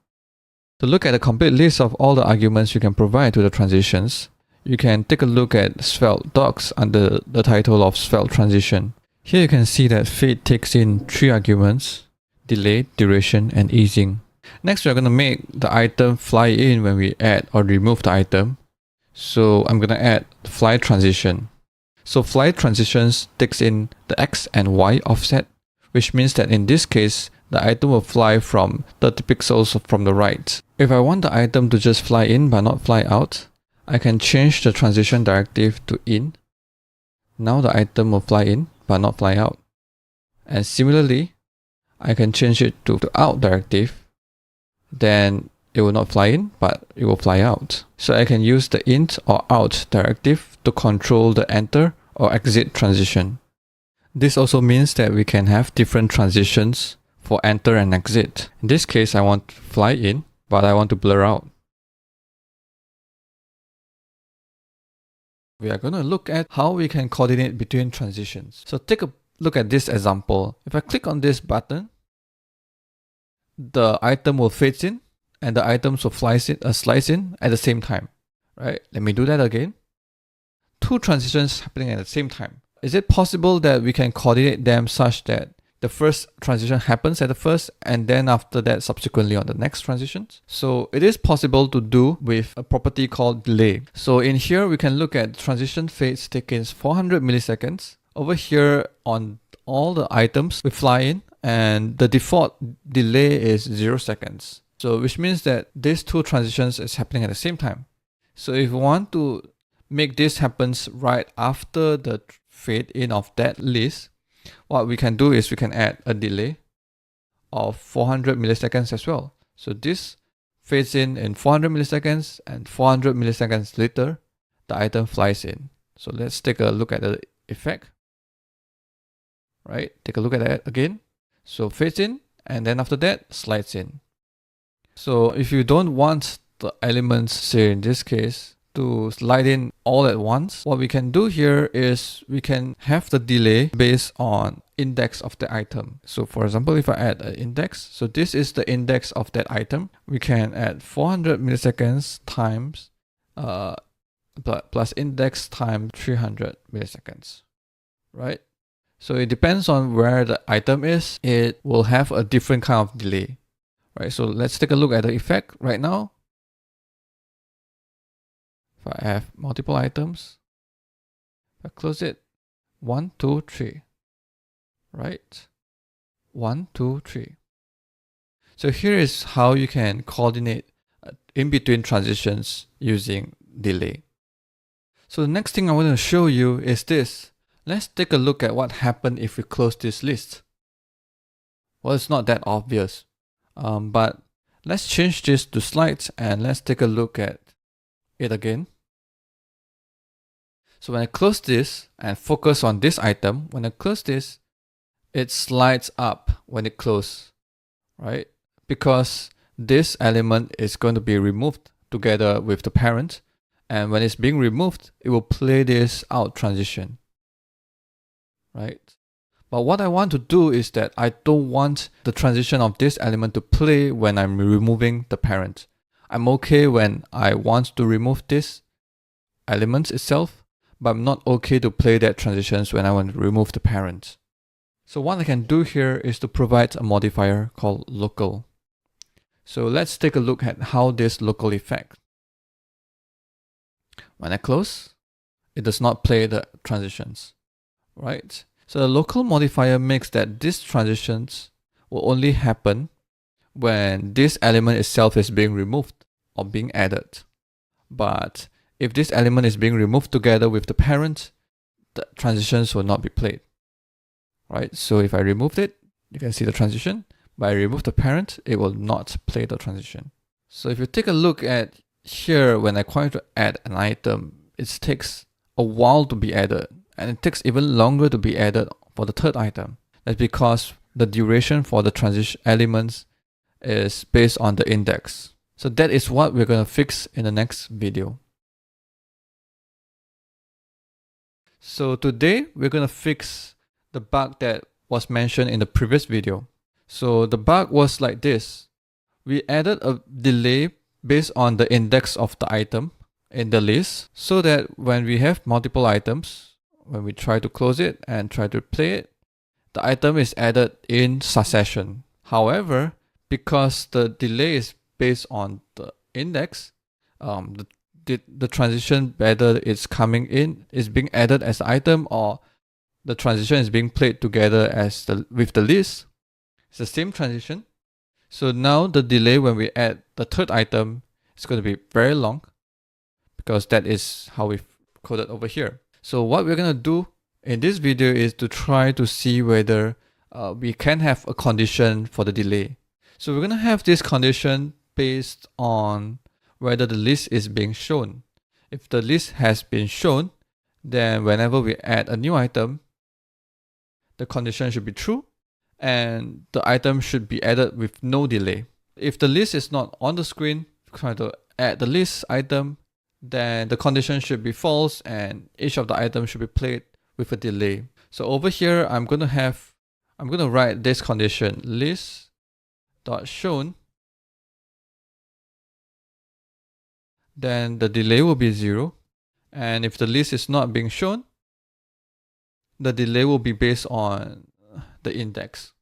To look at the complete list of all the arguments you can provide to the transitions, you can take a look at Svelte docs under the title of Svelte transition. Here you can see that fade takes in 3 arguments: delay, duration, and easing. Next, we're going to make the item fly in when we add or remove the item. So I'm going to add fly transition. So fly transitions takes in the X and Y offset, which means that in this case, the item will fly from 30 pixels from the right. If I want the item to just fly in but not fly out, I can change the transition directive to in. Now the item will fly in but not fly out. And similarly, I can change it to the out directive. Then it will not fly in but it will fly out. So I can use the int or out directive to control the enter or exit transition. This also means that we can have different transitions for enter and exit. In this case, I want to fly in, but I want to blur out. We are going to look at how we can coordinate between transitions. So take a look at this example. If I click on this button, the item will fade in and the items will slice in at the same time. Right? Let me do that again. 2 transitions happening at the same time. Is it possible that we can coordinate them such that the first transition happens at the first and then after that subsequently on the next transitions? So it is possible to do with a property called delay. So in here we can look at transition fades taking 400 milliseconds. Over here on all the items we fly in, and the default delay is 0 seconds. So which means that these 2 transitions is happening at the same time. So if we want to make this happens right after the fade in of that list, what we can do is we can add a delay of 400 milliseconds as well. So this fades in 400 milliseconds, and 400 milliseconds later, the item flies in. So let's take a look at the effect. Right, take a look at that again. So fades in, and then after that, slides in. So if you don't want the elements, say in this case, to slide in all at once, what we can do here is we can have the delay based on index of the item. So for example, if I add an index, so this is the index of that item, we can add 400 milliseconds times plus index times 300 milliseconds, right? So it depends on where the item is, it will have a different kind of delay, right? So let's take a look at the effect right now. If I have multiple items, if I close it, 1, 2, 3, right? 1, 2, 3. So here is how you can coordinate in between transitions using delay. So the next thing I want to show you is this. Let's take a look at what happened if we close this list. Well, it's not that obvious, but let's change this to slides and let's take a look at it again. So when I close this and focus on this item, when I close this, it slides up when it closes, right? Because this element is going to be removed together with the parent. And when it's being removed, it will play this out transition, right? But what I want to do is that I don't want the transition of this element to play when I'm removing the parent. I'm okay when I want to remove this element itself, but I'm not okay to play that transitions when I want to remove the parent. So what I can do here is to provide a modifier called local. So let's take a look at how this local effect. When I close, it does not play the transitions, right? So the local modifier makes that these transitions will only happen when this element itself is being removed or being added. But if this element is being removed together with the parent, the transitions will not be played, right? So if I removed it, you can see the transition. But I remove the parent, it will not play the transition. So if you take a look at here, when I try to add an item, it takes a while to be added, and it takes even longer to be added for the third item. That's because the duration for the transition elements is based on the index. So that is what we're going to fix in the next video. So today we're going to fix the bug that was mentioned in the previous video. So the bug was like this. We added a delay based on the index of the item in the list, so that when we have multiple items, when we try to close it and try to play it, the item is added in succession. However, because the delay is based on the index, the transition, whether it's coming in, is being added as the item, or the transition is being played together as with the list, it's the same transition. So now the delay when we add the third item is going to be very long, because that is how we've coded over here. So what we're going to do in this video is to try to see whether we can have a condition for the delay. So we're going to have this condition based on whether the list is being shown. If the list has been shown, then whenever we add a new item, the condition should be true, and the item should be added with no delay. If the list is not on the screen, trying to add the list item, then the condition should be false and each of the items should be played with a delay. So over here, I'm going to write this condition, list.shown, then the delay will be 0. And if the list is not being shown, the delay will be based on the index.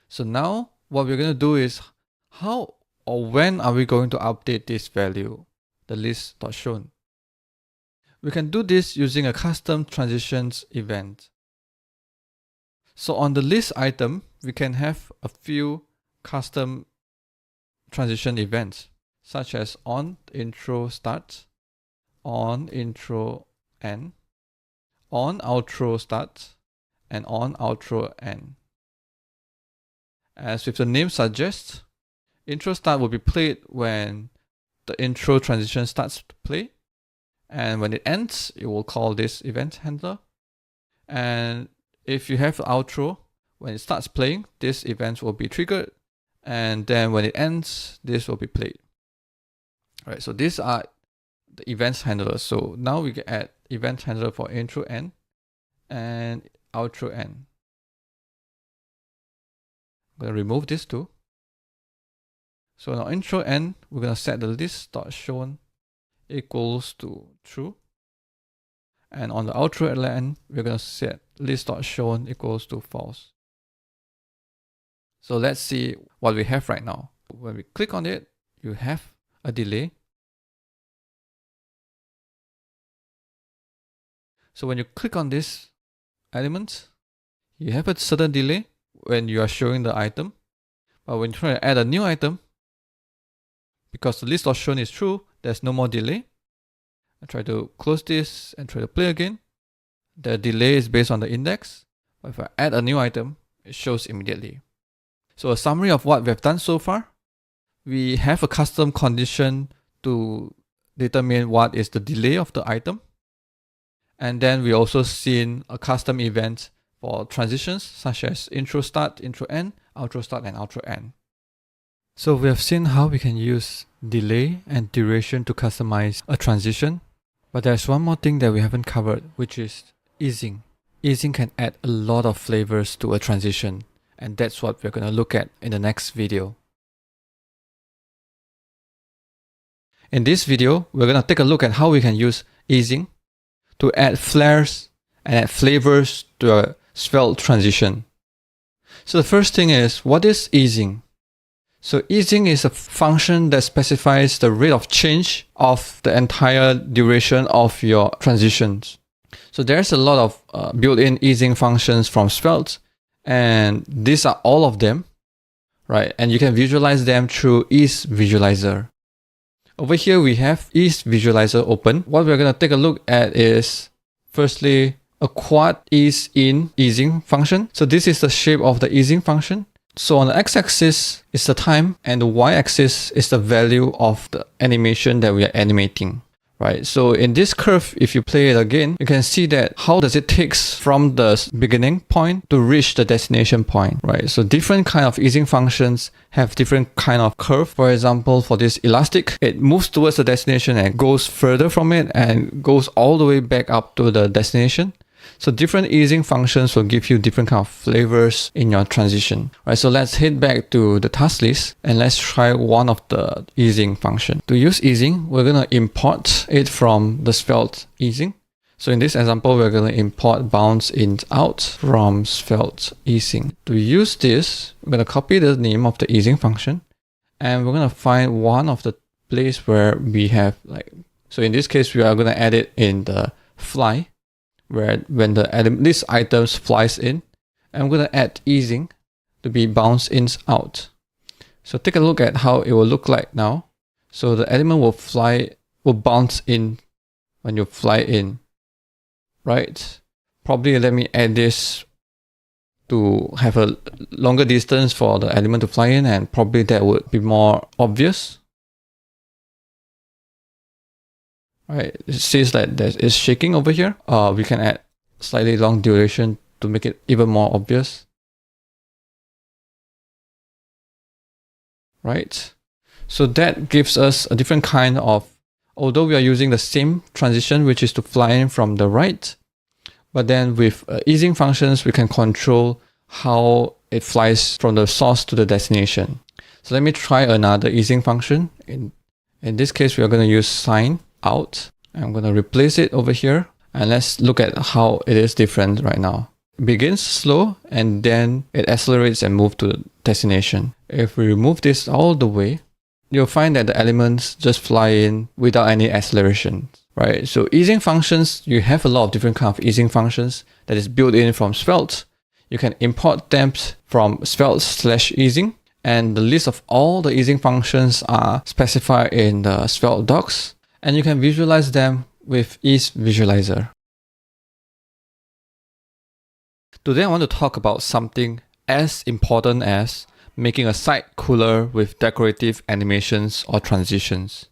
So now what we're going to do is how or when are we going to update this value, the list.shown. We can do this using a custom transitions event. So on the list item, we can have a few custom transition events, such as on intro start, on intro end, on outro start, and on outro end. As with the name suggests, intro start will be played when the intro transition starts to play, and when it ends, it will call this event handler. And if you have the outro, when it starts playing, this event will be triggered, and then when it ends, this will be played. All right, so these are the events handlers. So now we can add event handler for intro end and outro end. I'm going to remove this too. So now intro end, we're going to set the list.shown equals to true. And on the outro end, we're going to set list.shown equals to false. So let's see what we have right now. When we click on it, you have a delay. So when you click on this element, you have a certain delay when you are showing the item. But when you try to add a new item, Because the list of shown is true, there's no more delay. I try to close this and try to play again. The delay is based on the index. But if I add a new item, it shows immediately. So a summary of what we have done so far. We have a custom condition to determine what is the delay of the item. And then we also seen a custom event for transitions such as intro start, intro end, outro start, and outro end. So we have seen how we can use delay and duration to customize a transition. But there's one more thing that we haven't covered, which is easing. Easing can add a lot of flavors to a transition. And that's what we're going to look at in the next video. In this video, we're going to take a look at how we can use easing to add flares and add flavors to a Svelte transition. So the first thing is, what is easing? So easing is a function that specifies the rate of change of the entire duration of your transitions. So there's a lot of built-in easing functions from Svelte, and these are all of them, right? And you can visualize them through Ease Visualizer. Over here, we have Ease Visualizer open. What we're going to take a look at is, firstly, a quad ease in easing function. So this is the shape of the easing function. So on the x-axis is the time, and the y-axis is the value of the animation that we are animating, right? So in this curve, if you play it again, you can see that how does it takes from the beginning point to reach the destination point, right? So different kind of easing functions have different kind of curve. For example, for this elastic, it moves towards the destination and goes further from it and goes all the way back up to the destination. So different easing functions will give you different kind of flavors in your transition. Right, so let's head back to the task list and let's try one of the easing function. To use easing, we're going to import it from the Svelte easing. So in this example, we're going to import bounce in out from Svelte easing. To use this, we're going to copy the name of the easing function, and we're going to find one of the place where we have so in this case, we are going to add it in the fly, where when this items flies in, and I'm going to add easing to be bounce in out. So take a look at how it will look like now. So the element will bounce in when you fly in, right? Probably let me add this to have a longer distance for the element to fly in, and probably that would be more obvious. Right, it says that it's shaking over here. We can add slightly long duration to make it even more obvious. Right, so that gives us a different kind of, although we are using the same transition, which is to fly in from the right, but then with easing functions, we can control how it flies from the source to the destination. So let me try another easing function. In this case, we are going to use sign out. I'm going to replace it over here, and let's look at how it is different right now. It begins slow and then it accelerates and moves to the destination. If we remove this all the way, you'll find that the elements just fly in without any acceleration, right? So easing functions, you have a lot of different kind of easing functions that is built in from Svelte. You can import them from Svelte/easing, and the list of all the easing functions are specified in the Svelte docs. And you can visualize them with Ease Visualizer. Today I want to talk about something as important as making a site cooler with decorative animations or transitions.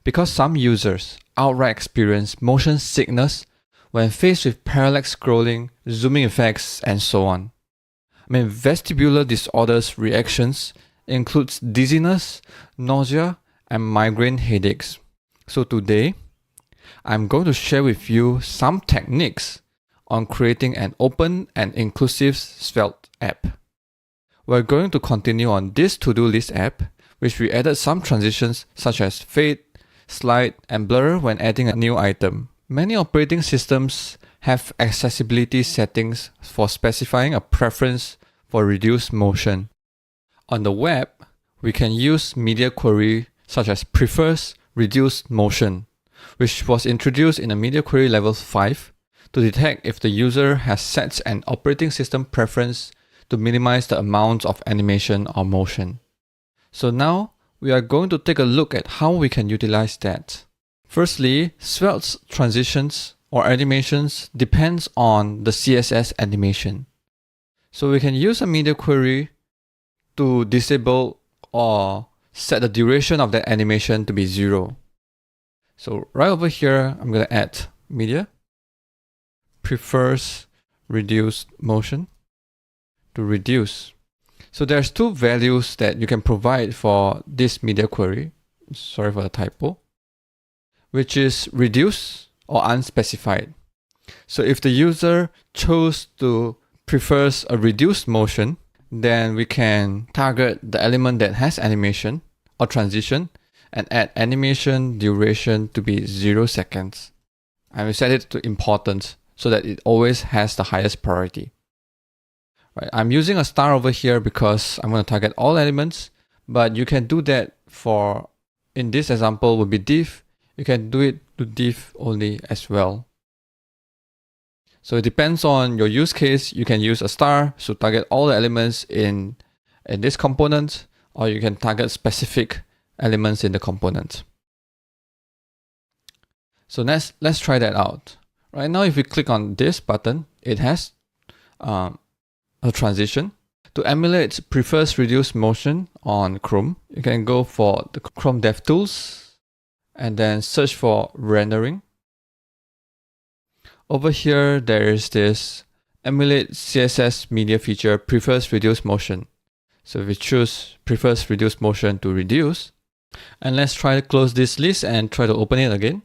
Because some users outright experience motion sickness when faced with parallax scrolling, zooming effects, and so on. Vestibular disorders reactions includes dizziness, nausea, and migraine headaches. So today, I'm going to share with you some techniques on creating an open and inclusive Svelte app. We're going to continue on this to-do list app, which we added some transitions such as fade, slide, and blur when adding a new item. Many operating systems have accessibility settings for specifying a preference for reduced motion. On the web, we can use media query such as prefers reduced motion, which was introduced in a media query level 5 to detect if the user has set an operating system preference to minimize the amount of animation or motion. So now we are going to take a look at how we can utilize that. Firstly, Svelte's transitions or animations depends on the CSS animation. So we can use a media query to disable or set the duration of that animation to be 0. So right over here, I'm going to add media, prefers reduced motion to reduce. So there's two values that you can provide for this media query. Sorry for the typo, which is reduce or unspecified. So if the user chose to prefers a reduced motion, then we can target the element that has animation or transition and add animation duration to be 0 seconds. And we set it to important so that it always has the highest priority. Right, I'm using a star over here because I'm going to target all elements, but you can do that for, in this example, would be div. You can do it to div only as well. So it depends on your use case. You can use a star to target all the elements in this component, or you can target specific elements in the component. So let's try that out. Right now, if we click on this button, it has a transition. To emulate prefers reduced motion on Chrome, you can go for the Chrome DevTools and then search for rendering. Over here, there is this emulate CSS media feature prefers reduced motion. So if we choose prefers reduced motion to reduce, and let's try to close this list and try to open it again.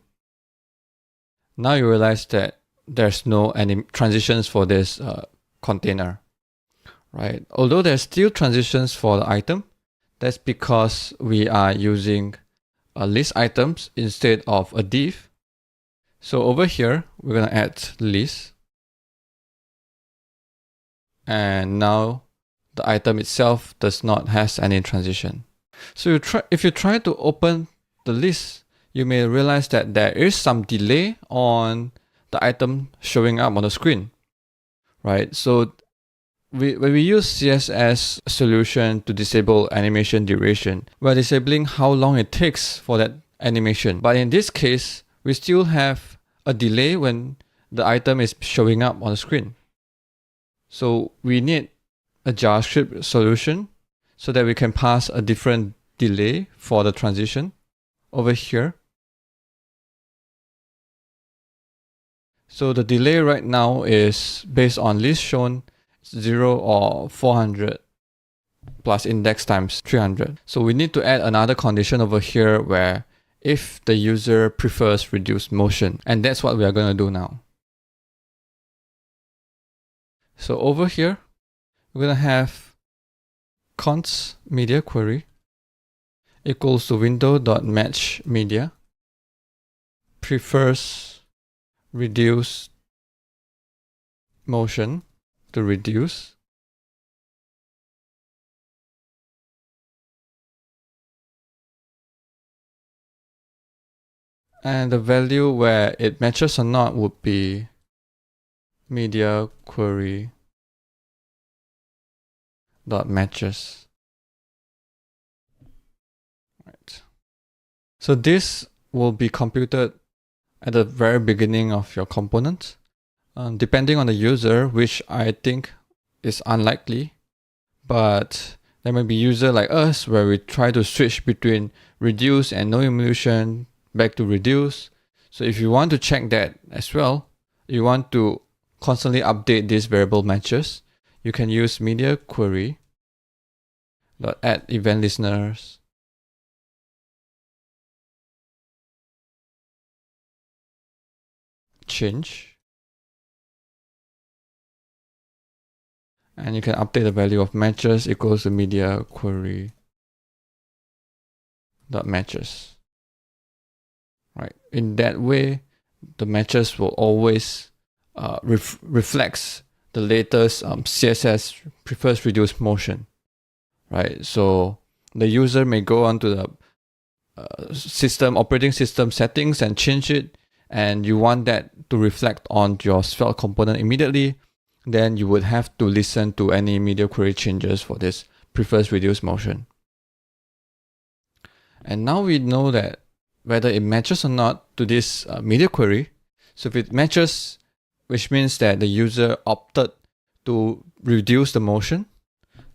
Now you realize that there's no any transitions for this container, right? Although there's still transitions for the item, that's because we are using a list items instead of a div. So over here, we're going to add list. And now the item itself does not has any transition. So if you try to open the list, you may realize that there is some delay on the item showing up on the screen, right? So when we use CSS solution to disable animation duration, we're disabling how long it takes for that animation. But in this case, we still have a delay when the item is showing up on the screen. So we need a JavaScript solution so that we can pass a different delay for the transition over here. So the delay right now is based on list shown 0 or 400 plus index times 300. So we need to add another condition over here where if the user prefers reduced motion, and that's what we are going to do now. So over here, we're going to have const media query equals to window.match media prefers reduce motion to reduce. And the value where it matches or not would be media query dot matches. Right. So this will be computed at the very beginning of your component, depending on the user, which I think is unlikely, but there may be user like us where we try to switch between reduce and no emulation back to reduce. So if you want to check that as well, you want to constantly update these variable matches, you can use media query dot add event listeners change, and you can update the value of matches equals to media query dot matches. Right. In that way, the matches will always reflects the latest CSS prefers reduced motion. Right. So the user may go onto the operating system settings and change it, and you want that to reflect on your Svelte component immediately, then you would have to listen to any media query changes for this prefers reduced motion. And now we know that whether it matches or not to this media query. So if it matches, which means that the user opted to reduce the motion,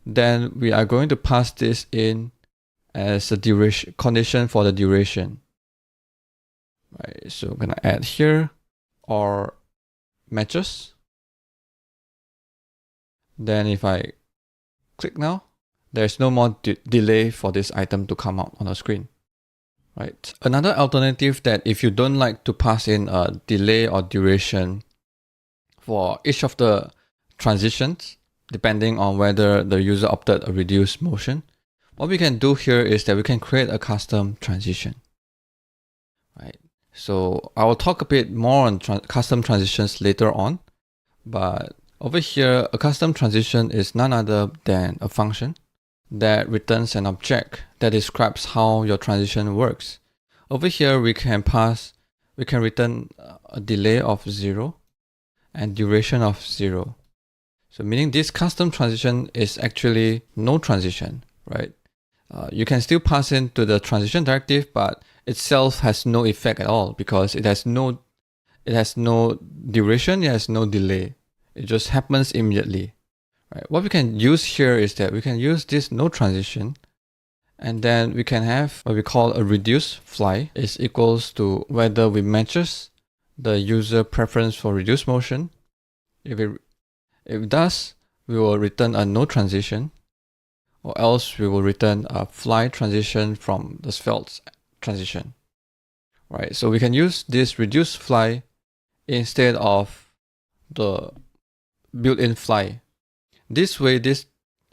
then we are going to pass this in as a duration condition for the duration. Right, so I'm gonna add here or matches. Then if I click now, there's no more delay for this item to come out on the screen. Right. Another alternative that if you don't like to pass in a delay or duration for each of the transitions, depending on whether the user opted a reduced motion, what we can do here is that we can create a custom transition. Right. So I will talk a bit more on custom transitions later on, but over here, a custom transition is none other than a function that returns an object that describes how your transition works. Over here, we can return a delay of 0 and duration of 0. So meaning this custom transition is actually no transition, right? You can still pass into the transition directive, but itself has no effect at all because it has no duration, it has no delay. It just happens immediately. Right. What we can use here is that we can use this no transition, and then we can have what we call a reduce fly is equals to whether we matches the user preference for reduced motion. If it does, we will return a no transition, or else we will return a fly transition from the Svelte transition. Right. So we can use this reduce fly instead of the built-in fly. This way, this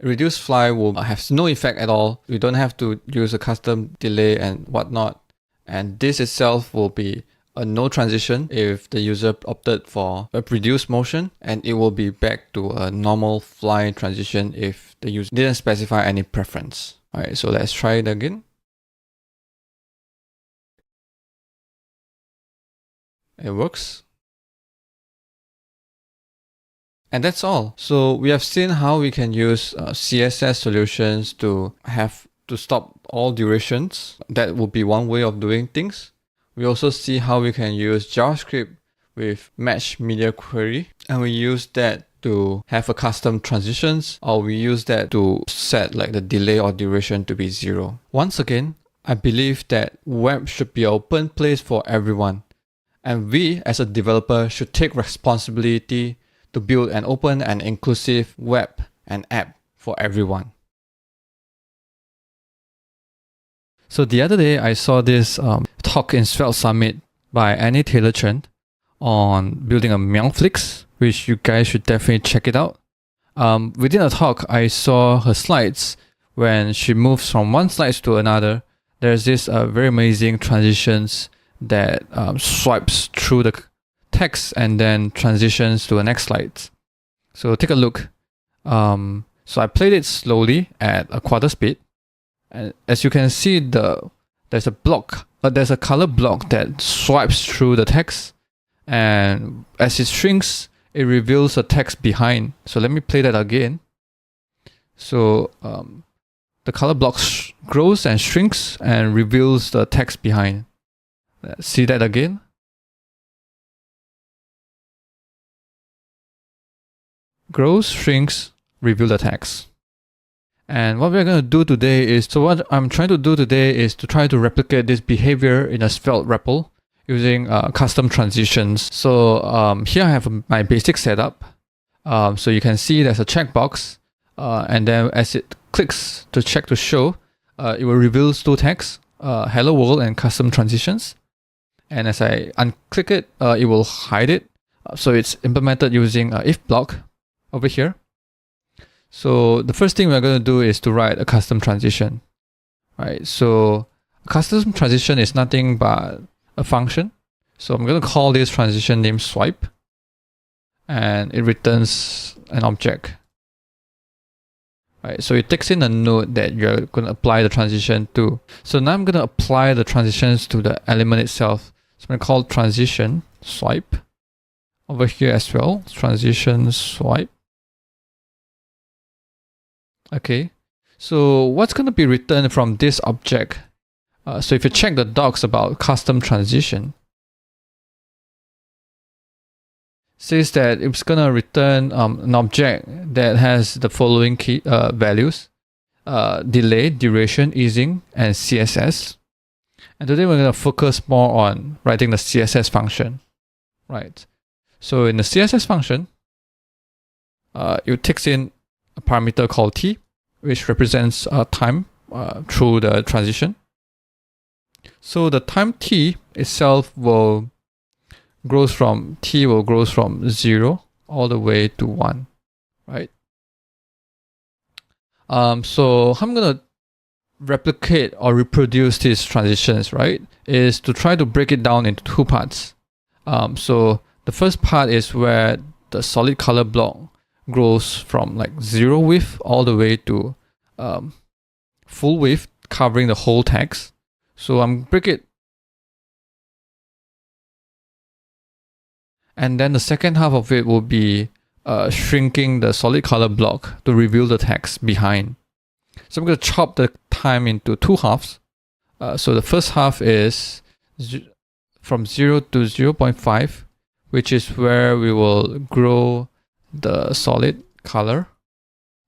reduce fly will have no effect at all. We don't have to use a custom delay and whatnot. And this itself will be a no transition if the user opted for a reduced motion, and it will be back to a normal fly transition if the user didn't specify any preference. All right, so let's try it again. It works. And that's all. So we have seen how we can use CSS solutions to stop all durations. That would be one way of doing things. We also see how we can use JavaScript with match media query, and we use that to have a custom transitions, or we use that to set like the delay or duration to be 0. Once again, I believe that web should be an open place for everyone, and we as a developer should take responsibility to build an open and inclusive web and app for everyone. So the other day, I saw this talk in Svelte Summit by Annie Taylor-Chen on building a Meowflix, which you guys should definitely check it out. Within the talk, I saw her slides. When she moves from one slide to another, there's this very amazing transitions that swipes through the text and then transitions to the next slide. So take a look. So I played it slowly at a quarter speed. And as you can see, there's a color block that swipes through the text, and as it shrinks, it reveals the text behind. So let me play that again. So the color block grows and shrinks and reveals the text behind. Let's see that again. Grows, shrinks, reveal the text. And what we're going to do today is, what I'm trying to do today is to try to replicate this behavior in a Svelte REPL using custom transitions. So here I have my basic setup. So you can see there's a checkbox, and then as it clicks to check to show, it will reveal two texts, hello world and custom transitions. And as I unclick it, it will hide it. So it's implemented using if block over here. So the first thing we're going to do is to write a custom transition. Right. So a custom transition is nothing but a function. So I'm going to call this transition name swipe, and it returns an object. Right. So it takes in a node that you're going to apply the transition to. So now I'm going to apply the transitions to the element itself. So I'm going to call transition swipe over here as well. Transition swipe. Okay, so what's going to be returned from this object So if you check the docs about custom transition, says that it's gonna return an object that has the following key values: delay, duration, easing, and CSS. And today we're gonna focus more on writing the CSS function, right? So in the CSS function, it takes in a parameter called t, which represents time through the transition. So the time t itself will grows from 0 all the way to 1, right? So how I'm gonna replicate or reproduce these transitions, right, is to try to break it down into two parts. So the first part is where the solid color block grows from like 0 width all the way to full width, covering the whole text. So I'm break it. And then the second half of it will be shrinking the solid color block to reveal the text behind. So I'm going to chop the time into two halves. So the first half is from 0 to 0.5, which is where we will grow the solid color.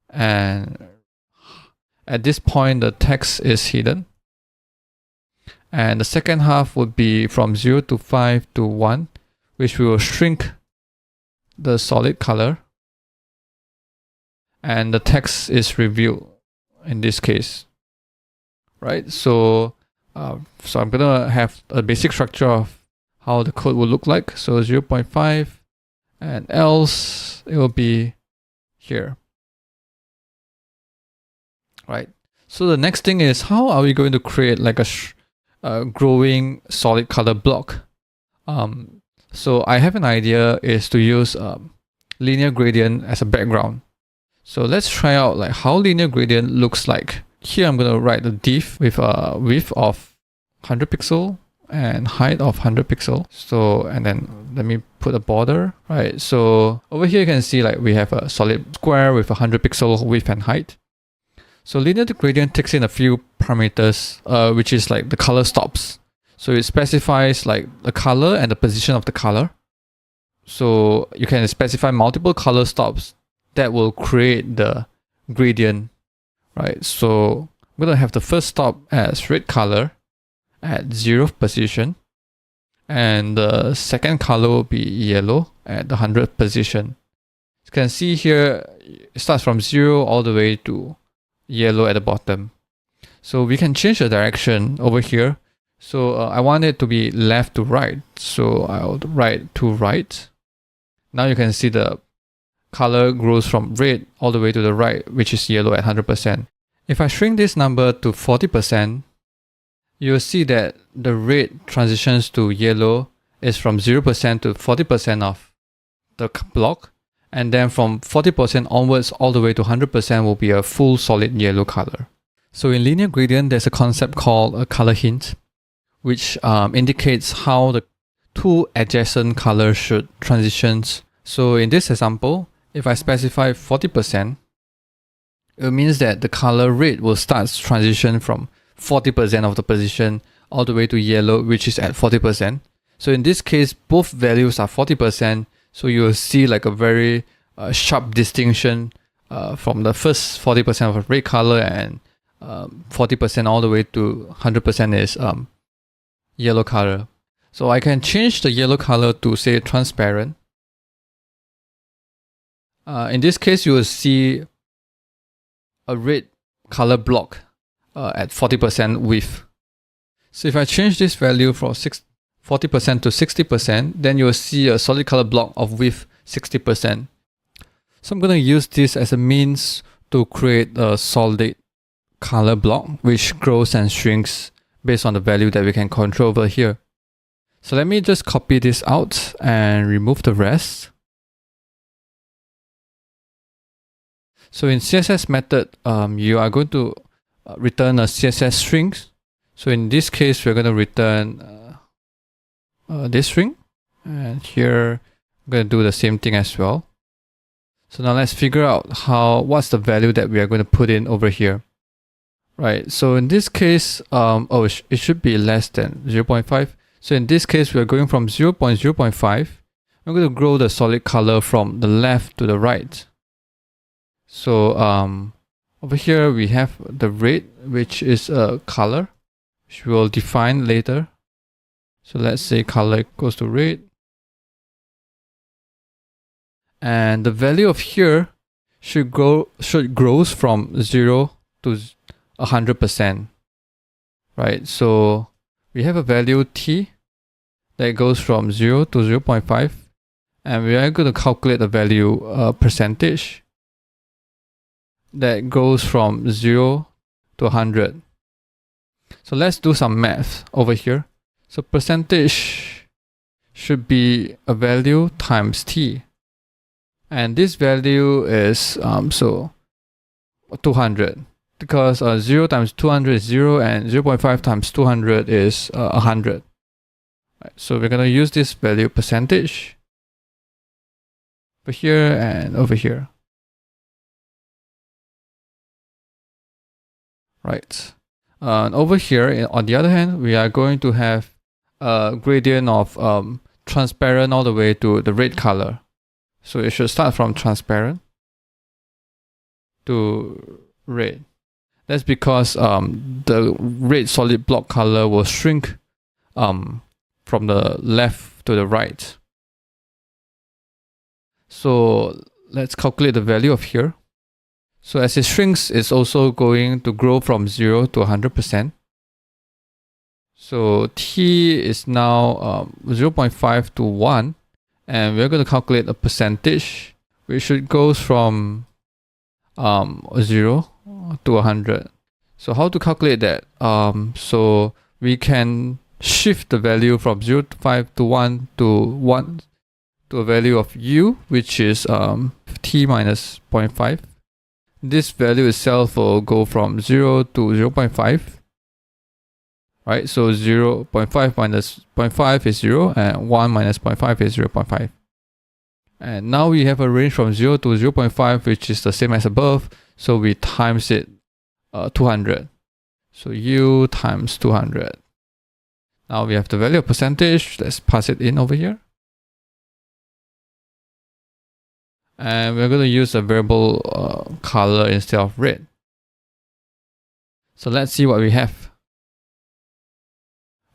And at this point, the text is hidden. And the second half would be from 0 to 5 to 1, which we will shrink the solid color. And the text is revealed in this case, right? So I'm gonna have a basic structure of how the code will look like. So 0.5, and else it will be here, right? So the next thing is, how are we going to create like a growing solid color block? So I have an idea is to use linear gradient as a background. So let's try out like how linear gradient looks like. Here I'm going to write a div with a width of 100 pixel and height of 100 pixel. So, and then let me put a border, right? So over here you can see like we have a solid square with 100 pixel width and height. So linear gradient takes in a few parameters, which is like the color stops. So it specifies like the color and the position of the color. So you can specify multiple color stops that will create the gradient, right? So I'm going to have the first stop as red color at 0th position. And the second color will be yellow at the 100th position. You can see here, it starts from 0 all the way to yellow at the bottom. So we can change the direction over here. So I want it to be left to right. So I'll write to right. Now you can see the color grows from red all the way to the right, which is yellow at 100%. If I shrink this number to 40%, you'll see that the red transitions to yellow is from 0% to 40% of the block. And then from 40% onwards all the way to 100% will be a full solid yellow color. So in linear gradient, there's a concept called a color hint, which indicates how the two adjacent colors should transition. So in this example, if I specify 40%, it means that the color red will start transition from 40% of the position all the way to yellow, which is at 40%. So in this case, both values are 40%. So you will see like a very sharp distinction from the first 40% of a red color and 40% all the way to 100% is yellow color. So I can change the yellow color to say transparent. In this case, you will see a red color block at 40% width. So if I change this value from 40% to 60%, then you will see a solid color block of width 60%. So I'm going to use this as a means to create a solid color block which grows and shrinks based on the value that we can control over here. So let me just copy this out and remove the rest. So in CSS method, you are going to return a CSS string. So in this case, we're going to return this string. And here, I'm going to do the same thing as well. So now let's figure out what's the value that we are going to put in over here. Right, so in this case, it should be less than 0.5. So in this case, we're going from 0.0.5. I'm going to grow the solid color from the left to the right. So over here, we have the red, which is a color, which we'll define later. So let's say color equals to red. And the value of here should grows from 0 to 100%. Right, so we have a value t that goes from 0 to 0.5, and we are going to calculate the value percentage that goes from 0 to 100. So let's do some math over here. So percentage should be a value times t, and this value is 200, because 0 times 200 is 0, and 0.5 times 200 is 100. Right, so we're going to use this value percentage over here and over here. Right. And over here, on the other hand, we are going to have a gradient of transparent all the way to the red color. So it should start from transparent to red. That's because the red solid block color will shrink from the left to the right. So let's calculate the value of here. So as it shrinks, it's also going to grow from 0 to 100%. So t is now 0.5 to 1, and we're going to calculate a percentage, which should goes from 0 to 100. So how to calculate that? So we can shift the value from 0 to 5 to 1 to a value of u, which is t minus 0.5. This value itself will go from 0 to 0.5. Right, so 0.5 minus 0.5 is 0, and 1 minus 0.5 is 0.5. And now we have a range from 0 to 0.5, which is the same as above. So we times it 200. So u times 200. Now we have the value of percentage. Let's pass it in over here. And we're going to use a variable color instead of red. So let's see what we have.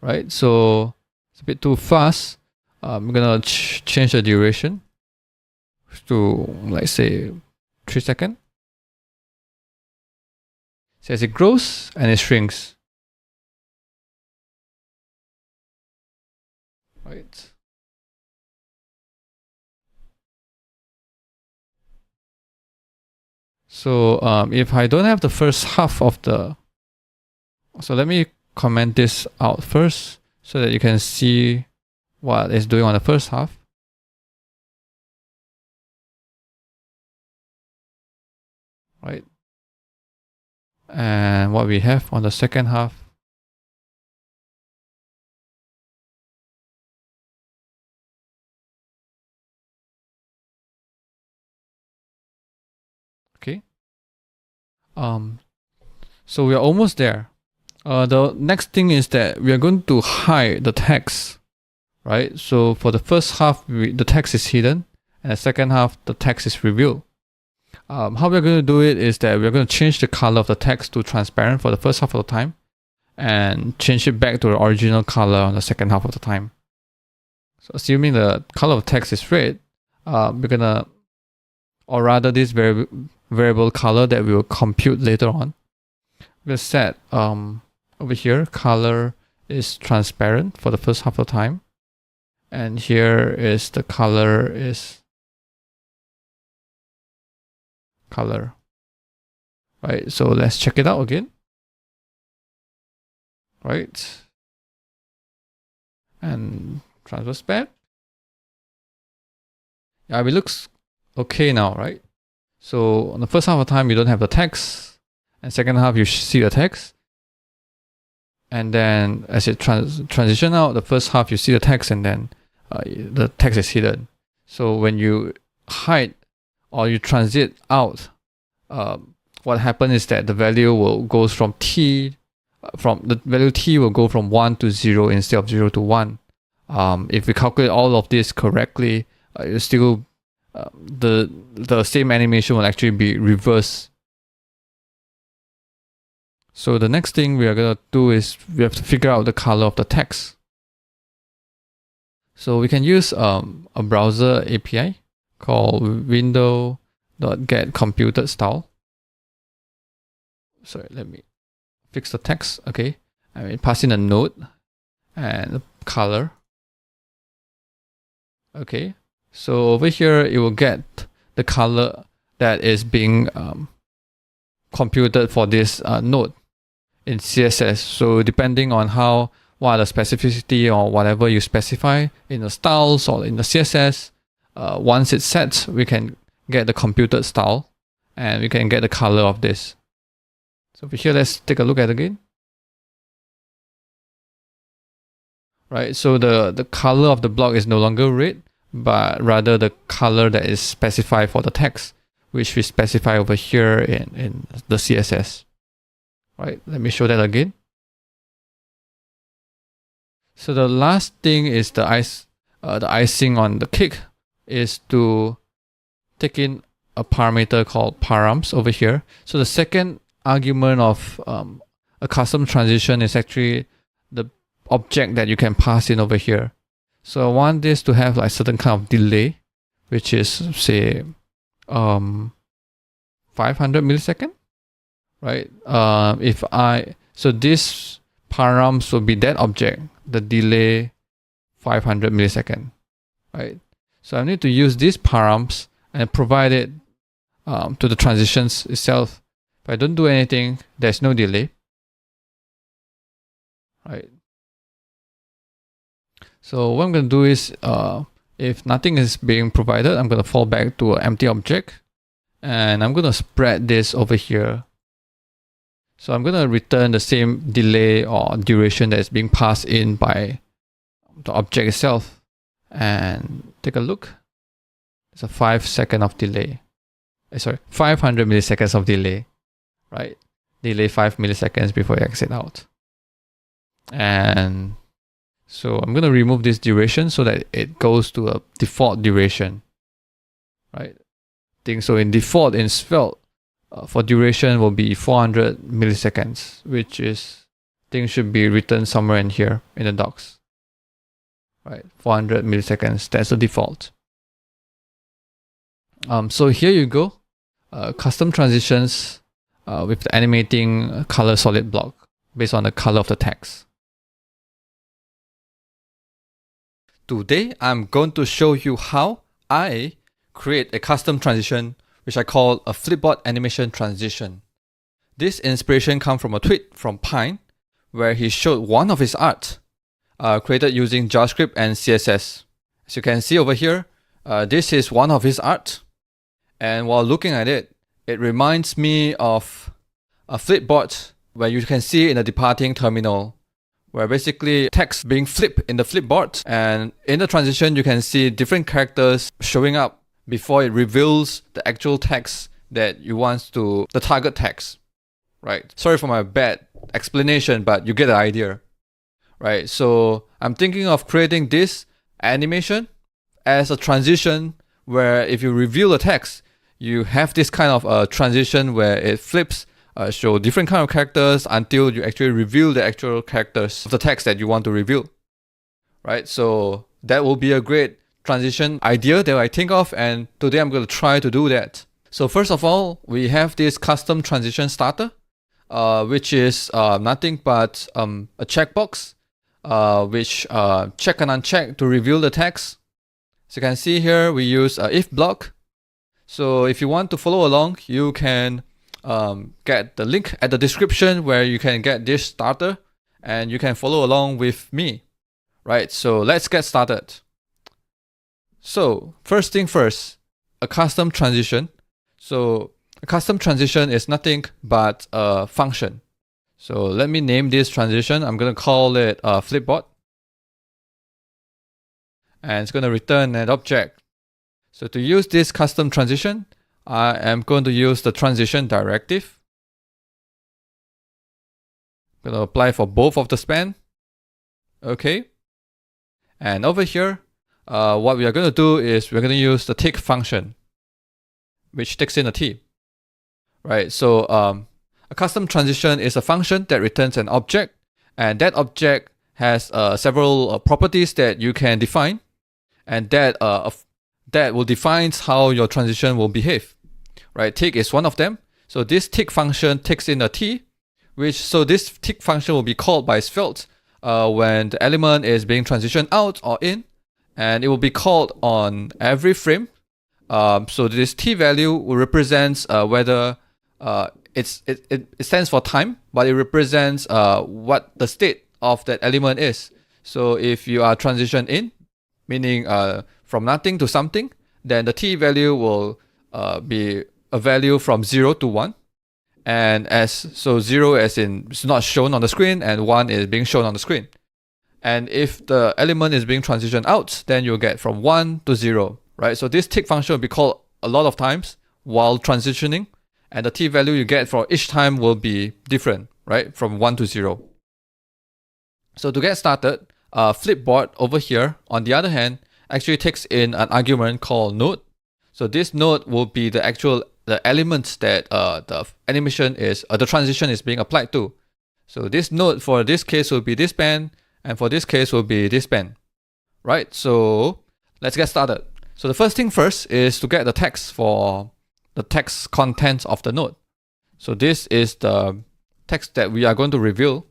Right, so it's a bit too fast. I'm going to change the duration to, let's say, 3 seconds. So as it grows and it shrinks. Right. So if I don't have the first half of the, so let me comment this out first so that you can see what it's doing on the first half. Right. And what we have on the second half. Okay. So we are almost there. The next thing is that we are going to hide the text, right? So for the first half, the text is hidden, and the second half, the text is revealed. How we're going to do it is that we're going to change the color of the text to transparent for the first half of the time, and change it back to the original color on the second half of the time. So assuming the color of text is red, we're gonna, or rather this variable color that we will compute later on, we'll set over here color is transparent for the first half of the time, and here is the color is color. Right, so let's check it out again. Right, and transverse back. Yeah, it looks okay now, right? So on the first half of the time you don't have the text, and second half you see the text, and then as it transition out, the first half you see the text, and then the text is hidden. So when you hide or you transit out one what happens is that the value will goes from t, from the value t will go from 1 to 0 instead of 0 to 1. If we calculate all of this correctly, it's still the same animation will actually be reversed. So the next thing we are going to do is we have to figure out the color of the text. So we can use a browser API called window.getComputed_style. Sorry, let me fix the text. Okay, I mean pass in a node and a color. Okay, so over here it will get the color that is being computed for this node in CSS. So depending on what the specificity or whatever you specify in the styles or in the CSS, once it's set, we can get the computed style and we can get the color of this. So over here, let's take a look at it again. Right, so the color of the block is no longer red, but rather the color that is specified for the text, which we specify over here in the CSS. Right, let me show that again. So the last thing is the icing on the cake is to take in a parameter called params over here. So the second argument of a custom transition is actually the object that you can pass in over here. So I want this to have like certain kind of delay, which is say 500 millisecond, right? So this params will be that object, the delay 500 millisecond, right? So I need to use these params and provide it to the transitions itself. If I don't do anything, there's no delay, right? So what I'm going to do is, if nothing is being provided, I'm going to fall back to an empty object, and I'm going to spread this over here. So I'm going to return the same delay or duration that is being passed in by the object itself. And take a look. It's a 5 of delay. 500 milliseconds of delay, right? Delay 5 milliseconds before you exit out. And so I'm going to remove this duration so that it goes to a default duration, right? So in default in Svelte, for duration will be 400 milliseconds, which is things should be written somewhere in here in the docs, right? 400 milliseconds, that's the default. So here you go, custom transitions with the animating color solid block based on the color of the text. Today, I'm going to show you how I create a custom transition which I call a flipboard animation transition. This inspiration comes from a tweet from Pine, where he showed one of his art created using JavaScript and CSS. As you can see over here, this is one of his art. And while looking at it, it reminds me of a flipboard where you can see in a departing terminal, where basically text being flipped in the flipboard, and in the transition you can see different characters showing up before it reveals the actual text that you want to, the target text, right? Sorry for my bad explanation, but you get the idea, right? So I'm thinking of creating this animation as a transition where if you reveal the text, you have this kind of a transition where it flips, show different kind of characters until you actually reveal the actual characters of the text that you want to reveal, right? So that will be a great transition idea that I think of, and today I'm going to try to do that. So first of all, we have this custom transition starter, which is nothing but a checkbox, which check and uncheck to reveal the text. So you can see here we use a if block. So if you want to follow along, you can get the link at the description where you can get this starter and you can follow along with me, right? So let's get started. So first thing first, a custom transition. So a custom transition is nothing but a function. So let me name this transition. I'm going to call it flipboard. And it's going to return an object. So to use this custom transition, I am going to use the transition directive. going to apply for both of the span. Okay. And over here, what we are going to do is we're going to use the tick function, which takes in a t. Right. So a custom transition is a function that returns an object, and that object has several properties that you can define, and that will define how your transition will behave. Right. Tick is one of them. So this tick function takes in a t, so this tick function will be called by Svelte when the element is being transitioned out or in, and it will be called on every frame. So this t value will represent whether it stands for time, but it represents what the state of that element is. So if you are transitioned in, meaning from nothing to something, then the t value will be a value from 0 to 1. And so 0 as in it's not shown on the screen, and 1 is being shown on the screen. And if the element is being transitioned out, then you'll get from 1 to 0, right? So this tick function will be called a lot of times while transitioning, and the t value you get for each time will be different, right? From 1 to 0. So to get started, Flipboard over here, on the other hand, actually takes in an argument called node. So this node will be the elements that the animation is, the transition is being applied to. So this node for this case will be this span, and for this case will be this span, right? So let's get started. So the first thing first is to get the text for the text content of the node. So this is the text that we are going to reveal.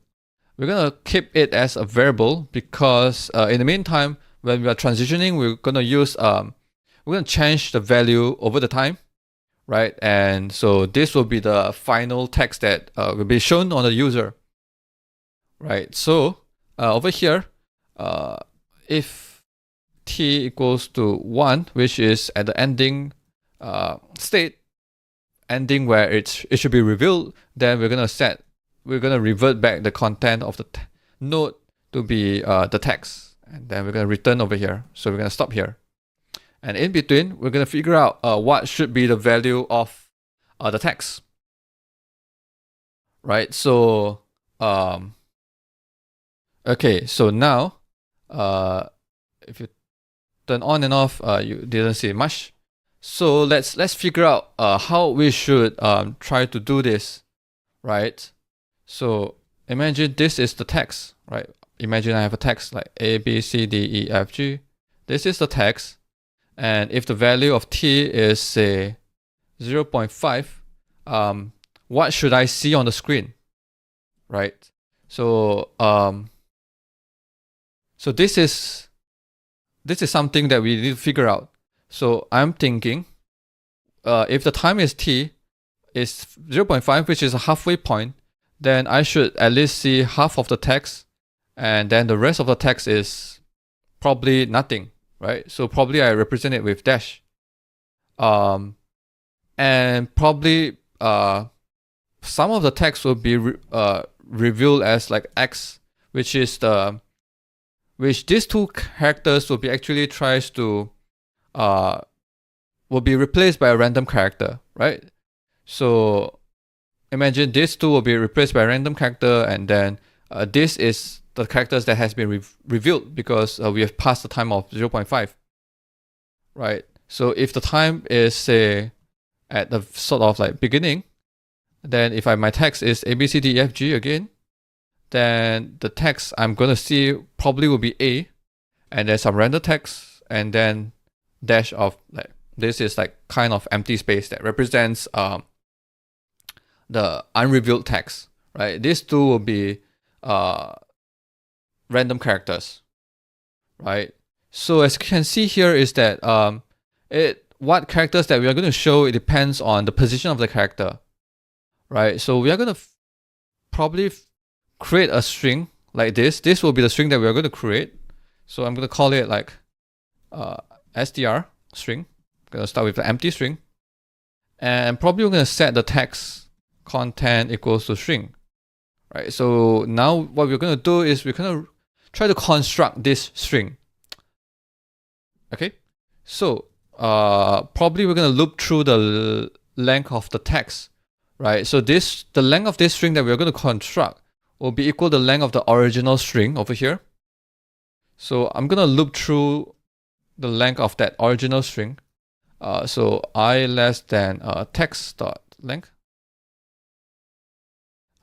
We're going to keep it as a variable because in the meantime, when we are transitioning, we're going to use we're going to change the value over the time, right? And so this will be the final text that will be shown on the user, right? So over here, if t equals to 1, which is at the ending state, ending where it should be revealed, then we're going to revert back the content of the node to be the text, and then we're going to return over here. So we're going to stop here. And in between, we're going to figure out what should be the value of the text, right? So, okay, so now, if you turn on and off, you didn't see much. So let's figure out how we should try to do this, right? So imagine this is the text, right? Imagine I have a text like A, B, C, D, E, F, G. This is the text. And if the value of t is say 0.5, what should I see on the screen, right? So so this is something that we need to figure out. So I'm thinking if the time is t is 0.5, which is a halfway point, then I should at least see half of the text, and then the rest of the text is probably nothing, right? So probably I represent it with dash. And probably some of the text will be revealed as like X, which these two characters will be actually tries to will be replaced by a random character, right? So imagine these two will be replaced by a random character, and then this is the characters that has been revealed because we have passed the time of 0.5, right? So if the time is say at the sort of like beginning, then if my text is A, B, C, D, E, F, G again, then the text I'm going to see probably will be A, and there's some random text, and then dash of like, this is like kind of empty space that represents the unrevealed text, right? These two will be random characters, right? So as you can see here is that what characters that we are going to show, it depends on the position of the character, right? So we are going to probably create a string like this. This will be the string that we are going to create. So I'm going to call it like str string. I'm going to start with the empty string, and probably we're going to set the text content equals to string, right? So now what we're going to do is we're going to try to construct this string. Okay, so probably we're going to loop through the length of the text, right? So the length of this string that we're going to construct will be equal to the length of the original string over here. So I'm going to loop through the length of that original string. So I less than text dot length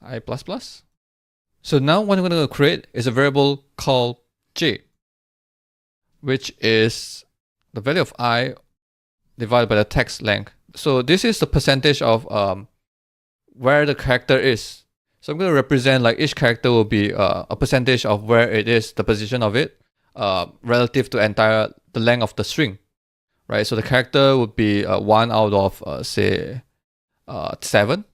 I plus plus. So now what I'm going to create is a variable called j, which is the value of I divided by the text length. So this is the percentage of where the character is. So I'm going to represent like each character will be a percentage of where it is, the position of it, relative to the length of the string, right? So the character would be 1 out of say 7,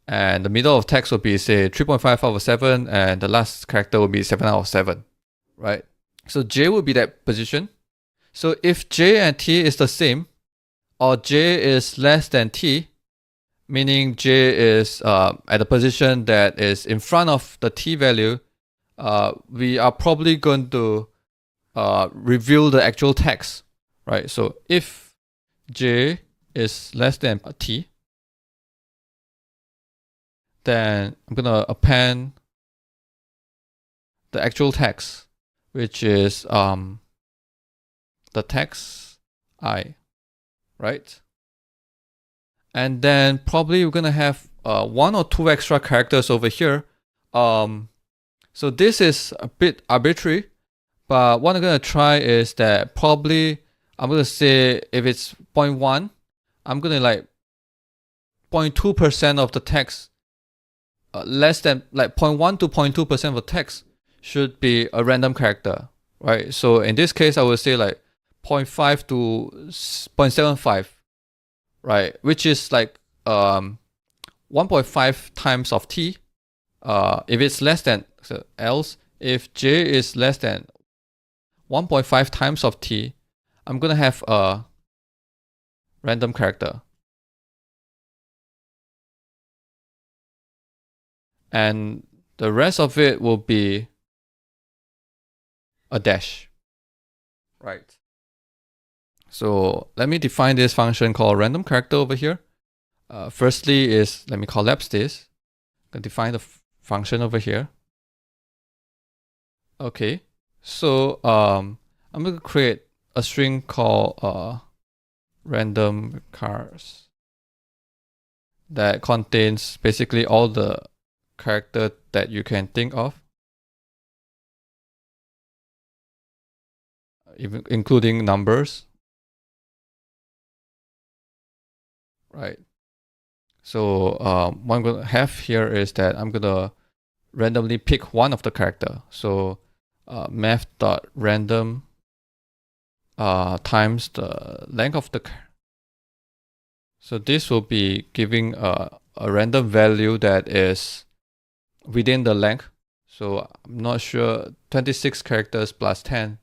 and the middle of text would be say 3.5 out of 7, and the last character would be 7 out of 7, right? So j would be that position. So if j and t is the same, or j is less than t, meaning j is at a position that is in front of the t value, we are probably going to reveal the actual text, right? So if j is less than t, then I'm going to append the actual text, which is the text I, right? And then probably we're going to have 1 or 2 extra characters over here. So this is a bit arbitrary, but what I'm going to try is that probably I'm going to say if it's 0.1, I'm going to like 0.2% of the text, less than like 0.1 to 0.2% of the text should be a random character, right? So in this case, I would say like 0.5 to 0.75, right? Which is like 1.5 times of t. If it's less than, so else, if j is less than 1.5 times of t, I'm going to have a random character. And the rest of it will be a dash, right? So let me define this function called random character over here. Firstly is, let me collapse this. I'm going to define the function over here. Okay, so I'm going to create a string called random cars that contains basically all the character that you can think of, even including numbers, right? So what I'm going to have here is that I'm going to randomly pick one of the character. So math.random times the length of the character. So this will be giving a random value that is within the length. So I'm not sure, 26 characters plus 10.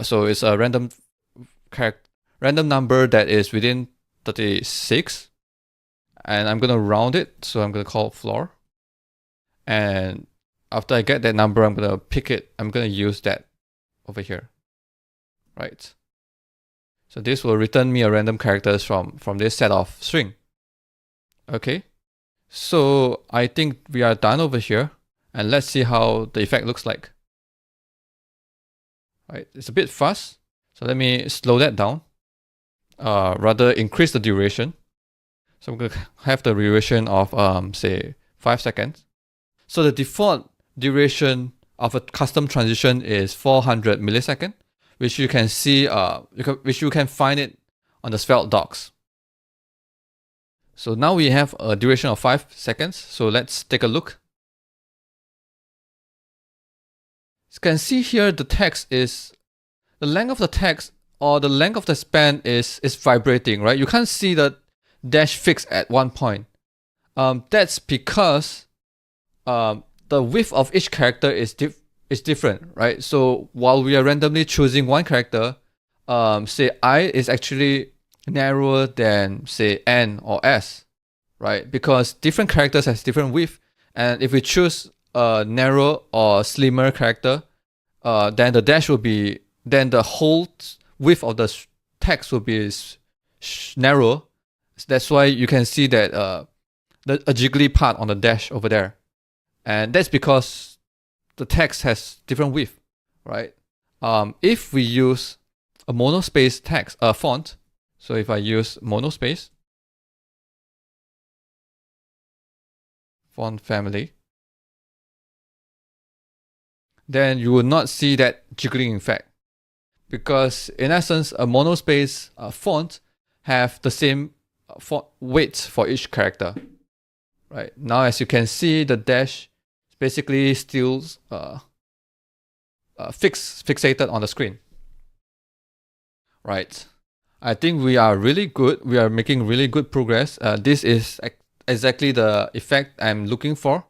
So it's a random number that is within 36. And I'm going to round it. So I'm going to call it floor. And after I get that number, I'm going to pick it. I'm going to use that over here. Right. So this will return me a random characters from this set of string. Okay. So I think we are done over here. And let's see how the effect looks like. Right. It's a bit fast. So let me slow that down. Rather increase the duration. So I'm going to have the duration of say 5 seconds. So the default duration of a custom transition is 400 milliseconds, which you can see, which you can find it on the Svelte docs. So now we have a duration of 5 seconds. So let's take a look. You can see here the text is, the length of the text or the length of the span is vibrating, right? You can't see the dash fixed at one point. That's because the width of each character is different, right? So while we are randomly choosing one character, say I is actually narrower than say N or S, right? Because different characters has different width, and if we choose a narrow or slimmer character, then the dash will be, then the whole width of the text will be narrow. That's why you can see that a jiggly part on the dash over there. And that's because the text has different width, right? If we use a monospace text font, so if I use monospace font family, then you will not see that jiggling effect, because in essence, a monospace font have the same font weight for each character. Right now, as you can see, the dash is basically still fixated on the screen. Right, I think we are really good. We are making really good progress. This is exactly the effect I'm looking for.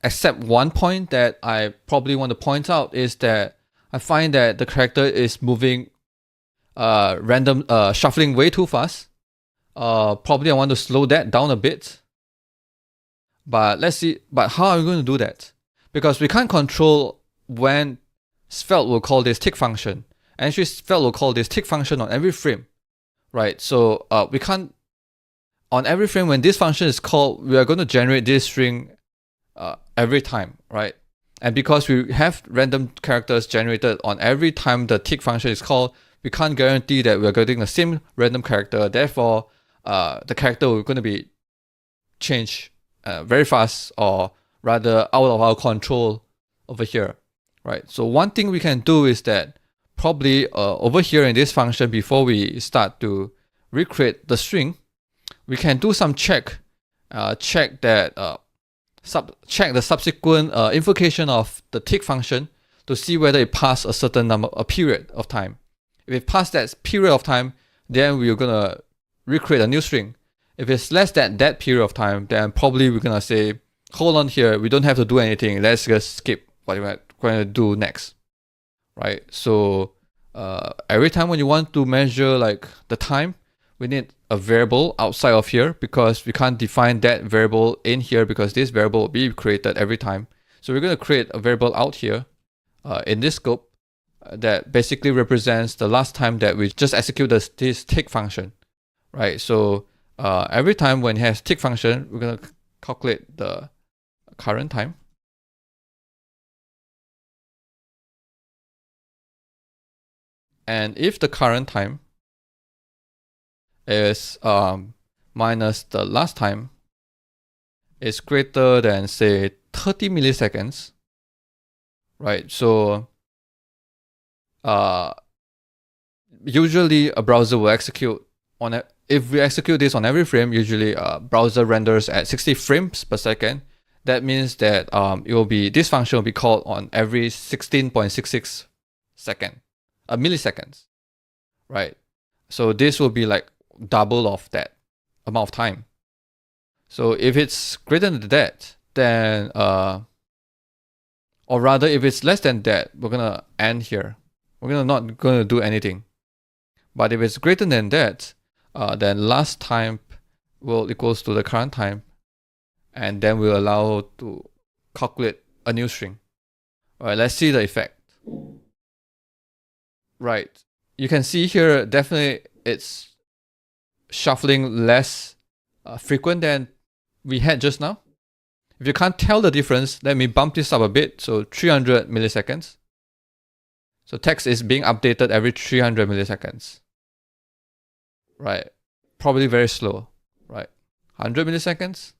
Except one point that I probably want to point out is that I find that the character is moving shuffling way too fast. Probably I want to slow that down a bit. But let's see. But how are we going to do that? Because we can't control when Svelte will call this tick function. And actually, Svelte will call this tick function on every frame, right? So we can't, on every frame when this function is called, we are going to generate this string every time, right? And because we have random characters generated on every time the tick function is called, we can't guarantee that we're getting the same random character. Therefore, the character will going to be changed very fast, or rather out of our control over here, right? So one thing we can do is that probably over here in this function, before we start to recreate the string, we can do some check the subsequent invocation of the tick function to see whether it passed a certain period of time. If it passed that period of time, then we're gonna recreate a new string. If it's less than that period of time, then probably we're gonna say, hold on here, we don't have to do anything. Let's just skip what we're going to do next, right? So every time when you want to measure like the time, we need a variable outside of here, because we can't define that variable in here, because this variable will be created every time. So we're going to create a variable out here in this scope that basically represents the last time that we just executed this tick function, right? So every time when it has tick function, we're going to calculate the current time. And if the current time is minus the last time is greater than, say, 30 milliseconds, right? So usually a browser will execute on it. If we execute this on every frame, usually browser renders at 60 frames per second. That means that this function will be called on every 16.66 milliseconds, right? So this will be like double of that amount of time. So if it's greater than that, then or rather if it's less than that, we're gonna end here. We're not gonna do anything. But if it's greater than that, then last time will equals to the current time, and then we'll allow to calculate a new string. All right, let's see the effect. Right, you can see here definitely it's shuffling less frequent than we had just now. If you can't tell the difference, let me bump this up a bit. So 300 milliseconds. So text is being updated every 300 milliseconds. Right, probably very slow. Right, 100 milliseconds,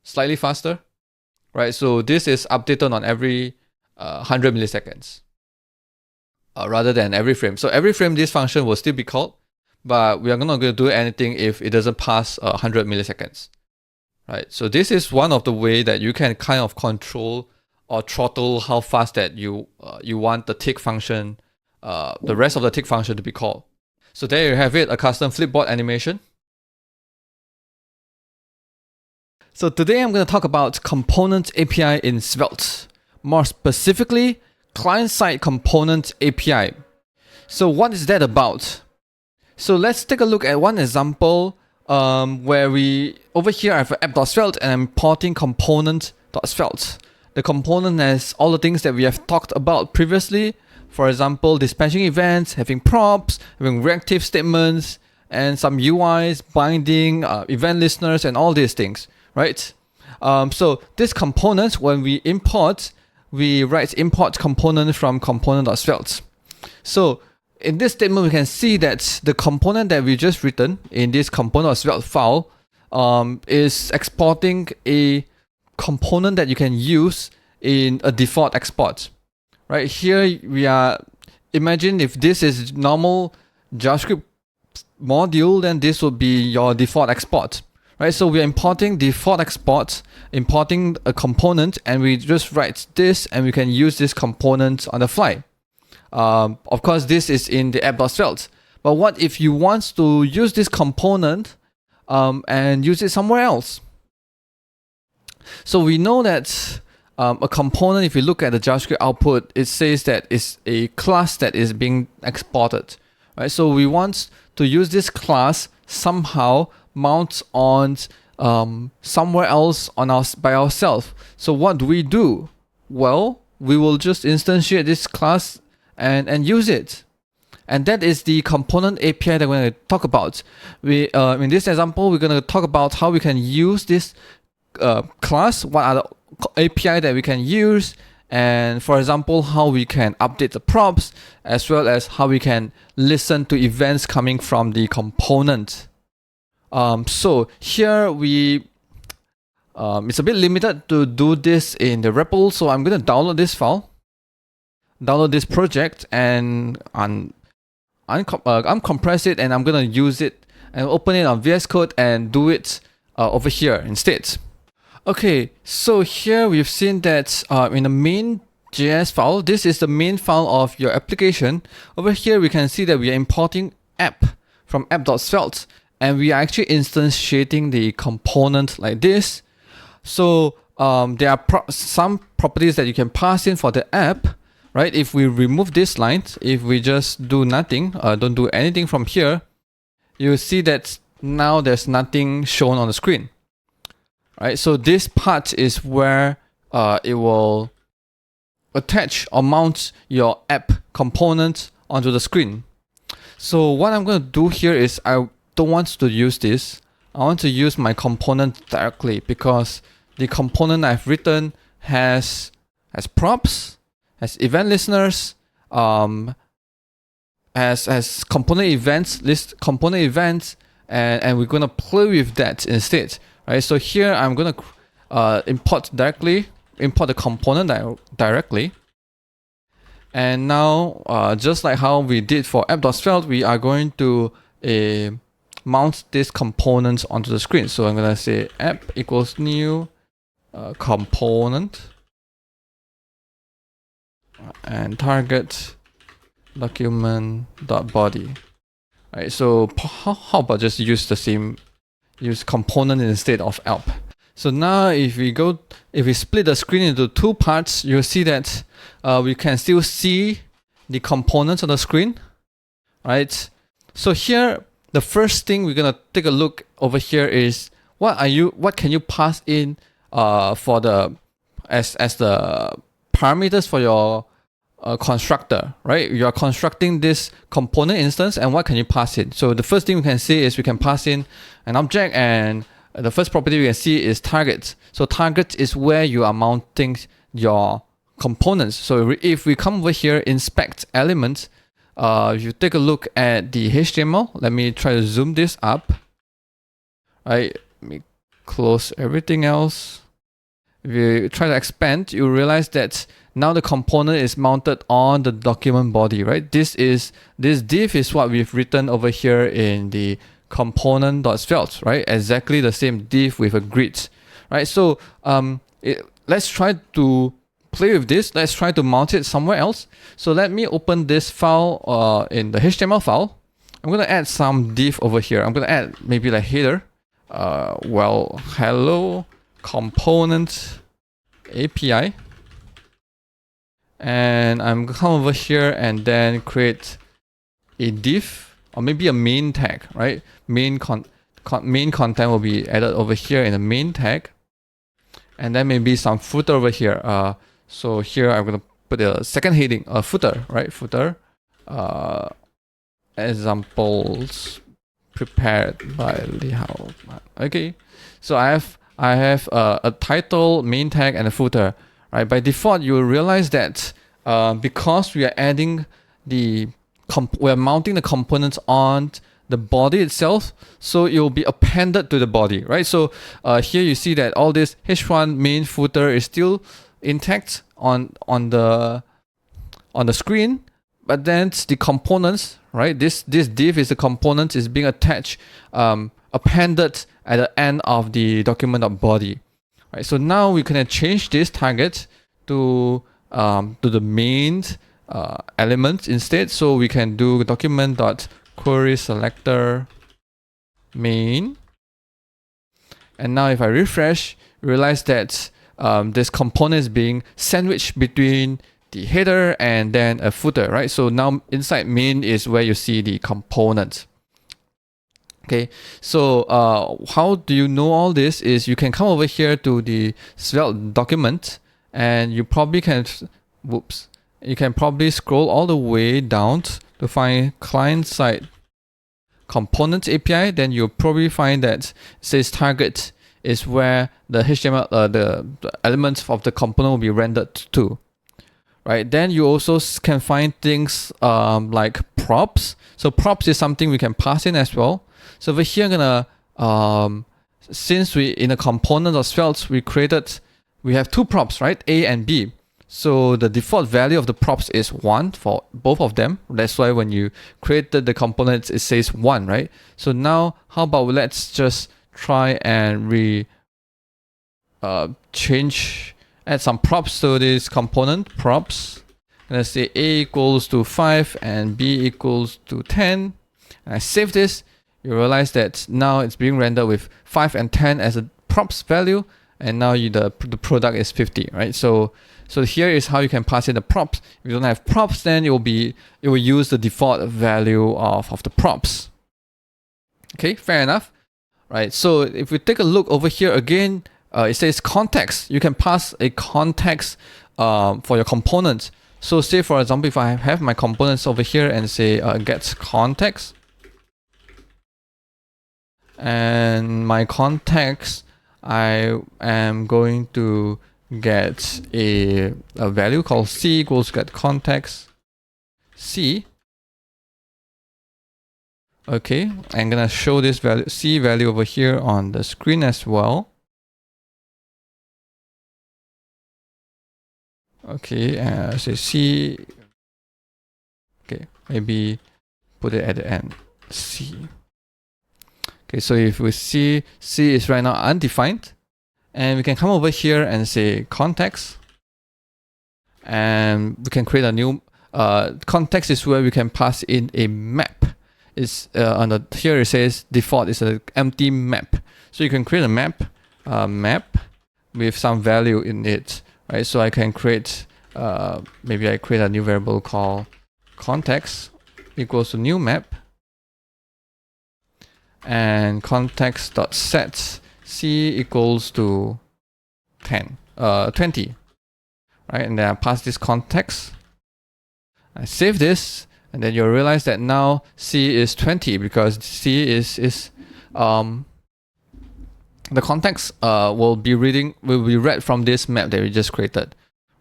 slightly faster. Right, so this is updated on every 100 milliseconds. Rather than every frame. So every frame this function will still be called, but we are not going to do anything if it doesn't pass 100 milliseconds. Right, so this is one of the way that you can kind of control or throttle how fast that you want the tick function, the rest of the tick function to be called. So there you have it, a custom flipboard animation. So today I'm going to talk about Component API in Svelte. More specifically, client-side Component API. So what is that about? So let's take a look at one example where over here I have app.svelte and I'm importing component.svelte. The component has all the things that we have talked about previously. For example, dispatching events, having props, having reactive statements, and some UIs, binding, event listeners, and all these things, right? So this component, when we import, we write import component from component.svelte. So in this statement, we can see that the component that we just written in this component.svelte file is exporting a component that you can use in a default export. Right here, we are, imagine if this is normal JavaScript module, then this would be your default export. Right, so we're importing default export, importing a component, and we just write this, and we can use this component on the fly. Of course, this is in the app.svelte. But what if you want to use this component and use it somewhere else? So we know that a component, if you look at the JavaScript output, it says that it's a class that is being exported. Right, so we want to use this class somehow mount on somewhere else on by ourselves. So what do? Well, we will just instantiate this class and use it. And that is the component API that we're going to talk about. In this example, we're going to talk about how we can use this class, what are the API that we can use, and for example, how we can update the props, as well as how we can listen to events coming from the component. So here it's a bit limited to do this in the REPL, so I'm going to download this file, download this project, and uncompress it, and I'm going to use it and open it on VS Code and do it over here instead. Okay, so here we've seen that in the main.js file, this is the main file of your application. Over here, we can see that we are importing app from app.svelte, and we are actually instantiating the component like this. So there are some properties that you can pass in for the app, right? If we remove this line, if we just do nothing, don't do anything from here, you see that now there's nothing shown on the screen. Right, so this part is where it will attach or mount your app component onto the screen. So what I'm going to do here is I don't want to use this. I want to use my component directly, because the component I've written has props, has event listeners, has component events, list component events, and we're going to play with that instead. Right, so here I'm going to import the component directly. And now, just like how we did for app.svelte, we are going to mount this component onto the screen. So I'm going to say app equals new component and target document.body. Right, so how about just use component instead of app. So now if we split the screen into two parts, you'll see that we can still see the components on the screen, right? So here, the first thing we're gonna take a look over here is what can you pass in for the as the parameters for your constructor, right? You are constructing this component instance, and what can you pass in? So the first thing we can see is we can pass in an object, and the first property we can see is target. So target is where you are mounting your components. So if we come over here, inspect elements, if you take a look at the HTML, let me try to zoom this up. Right, let me close everything else. If you try to expand, you realize that now the component is mounted on the document body, right? This div is what we've written over here in the component.svelte, right? Exactly the same div with a grid, right? So let's try to play with this. Let's try to mount it somewhere else. So let me open this file in the HTML file. I'm going to add some div over here. I'm going to add maybe like header. Hello component API. And I'm going to come over here and then create a div, or maybe a main tag, right? Main content will be added over here in the main tag. And then maybe some footer over here. So here I'm going to put a second heading, a footer, right? Footer. Examples prepared by Lihao. Okay. So I have I have a title, main tag, and a footer. Right? By default, you will realize that because we are adding we are mounting the components on the body itself, so it will be appended to the body, right? So here you see that all this h1 main footer is still intact on the screen, but then the components, right? This div is the component is being attached, appended at the end of the document.body. Right? So now we can change this target to the main element instead. So we can do document.querySelector main. And now if I refresh, realize that this component is being sandwiched between the header and then a footer, right? So now inside main is where you see the component. Okay, so how do you know all this is you can come over here to the Svelte document, and you probably can, you can probably scroll all the way down to find client-side components API. Then you'll probably find that it says target is where the HTML, the elements of the component will be rendered to. Right? Then you also can find things like props. So props is something we can pass in as well. So over here, I'm gonna since we in a component of Svelte we have two props, right? A and B. So the default value of the props is 1 for both of them. That's why when you created the components, it says 1, right? So now, how about let's just try and add some props to this component, props. Let's say A equals to 5 and B equals to 10. And I save this. You realize that now it's being rendered with 5 and 10 as a props value, and now the product is 50, right? So here is how you can pass in the props. If you don't have props, then it will use the default value of the props. Okay, fair enough, right? So if we take a look over here again, it says context. You can pass a context for your components. So say for example, if I have my components over here and say get context, and my context, I am going to get a value called C equals get context C. Okay, I'm gonna show this value C value over here on the screen as well. Okay, say C. Okay, maybe put it at the end. C. Okay, so if we see C is right now undefined, and we can come over here and say context, and we can create a new context is where we can pass in a map. It's here it says default is an empty map, so you can create a map with some value in it, right? So I can create maybe I create a new variable called context equals to new map, and context.set C equals to 20, right? And then I pass this context. I save this, and then you'll realize that now C is 20 because C is the context will be read from this map that we just created.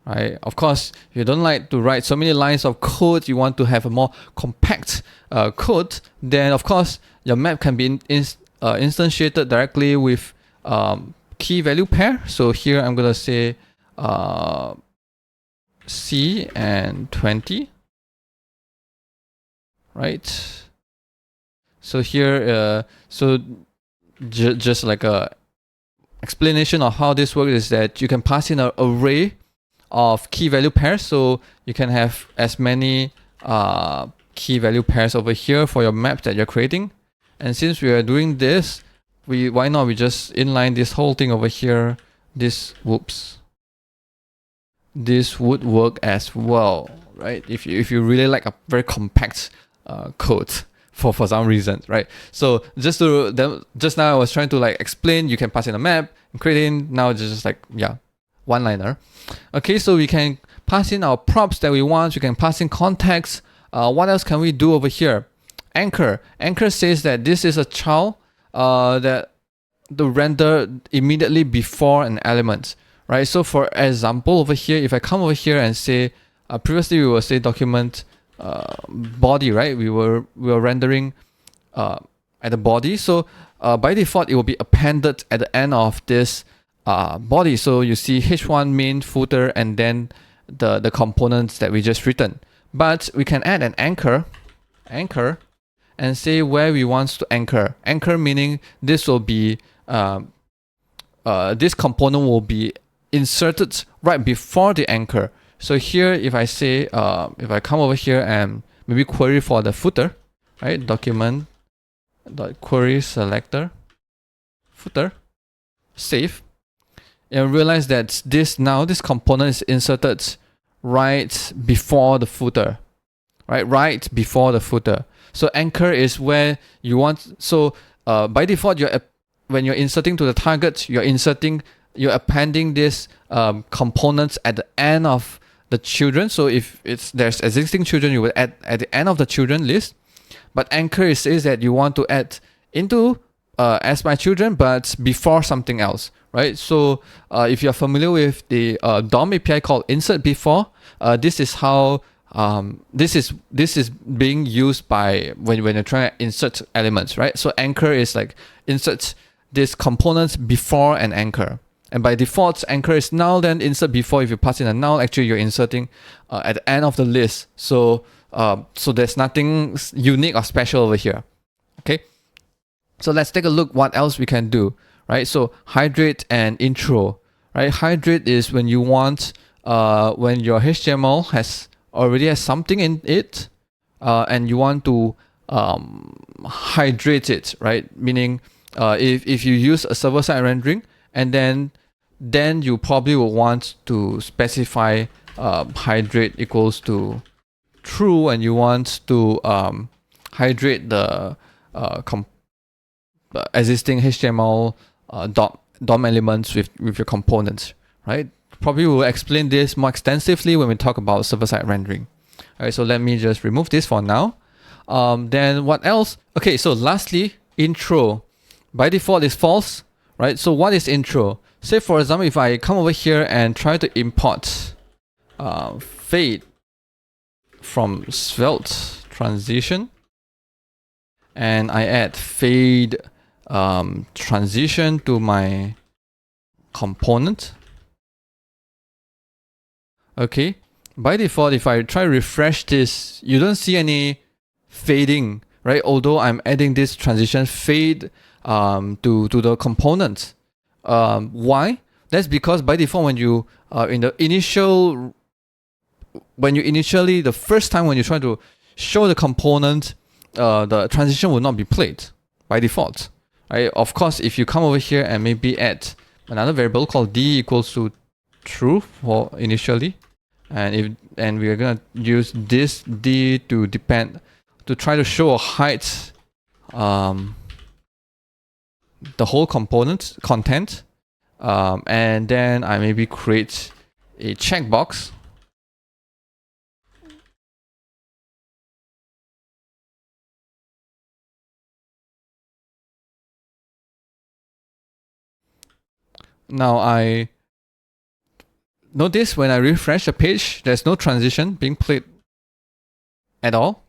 Right? Of course, if you don't like to write so many lines of code, you want to have a more compact code, then of course your map can be instantiated directly with key value pair. So here I'm gonna say C and 20, right? So here, just like a explanation of how this works is that you can pass in an array of key value pairs, so you can have as many key value pairs over here for your map that you're creating. And since we are doing this, why not we just inline this whole thing over here? This would work as well, right? If you really like a very compact code for some reason, right? So just now I was trying to like explain, you can pass in a map and create in. Now it's just like one liner. Okay, so we can pass in our props that we want. We can pass in context. What else can we do over here? Anchor says that this is a child that to render immediately before an element, right? So for example, over here, if I come over here and say, previously we will say document body, right? We were rendering at the body. So by default, it will be appended at the end of this body. So you see h1 main footer and then the components that we just written. But we can add an anchor, and say where we want to anchor. Anchor meaning this will be this component will be inserted right before the anchor. So here, if I say, if I come over here and maybe query for the footer, right? Document query selector footer, save, and realize that this component is inserted right before the footer, right before the footer. So anchor is where you want. So by default, when you're inserting to the target, you're appending this components at the end of the children. So if there's existing children, you will add at the end of the children list. But anchor says that you want to add into as my children, but before something else, right? So if you're familiar with the DOM API called insert before, this is how this is being used by when you're trying to insert elements, right? So anchor is like insert these components before an anchor. And by default, anchor is null, then insert before. If you pass in a null, actually you're inserting at the end of the list. So so there's nothing unique or special over here. Okay. So let's take a look what else we can do, right? So hydrate and intro, right? Hydrate is when you want, when your HTML already has something in it, and you want to hydrate it, right? Meaning, if you use a server-side rendering, and then you probably will want to specify hydrate equals to true, and you want to hydrate the existing HTML DOM elements with your components, right? Probably we'll explain this more extensively when we talk about server-side rendering. All right, so let me just remove this for now. Then what else? Okay, so lastly, intro. By default is false, right? So what is intro? Say for example, if I come over here and try to import fade from Svelte transition, and I add fade transition to my component. Okay, by default, if I try to refresh this, you don't see any fading, right? Although I'm adding this transition fade to the component. Why? That's because by default, when you the first time when you try to show the component, the transition will not be played by default. Right? Of course, if you come over here and maybe add another variable called d equals to true for initially, and we are gonna use this d to try to show a height the whole component content, and then I maybe create a checkbox. Now I notice when I refresh the page, there's no transition being played at all.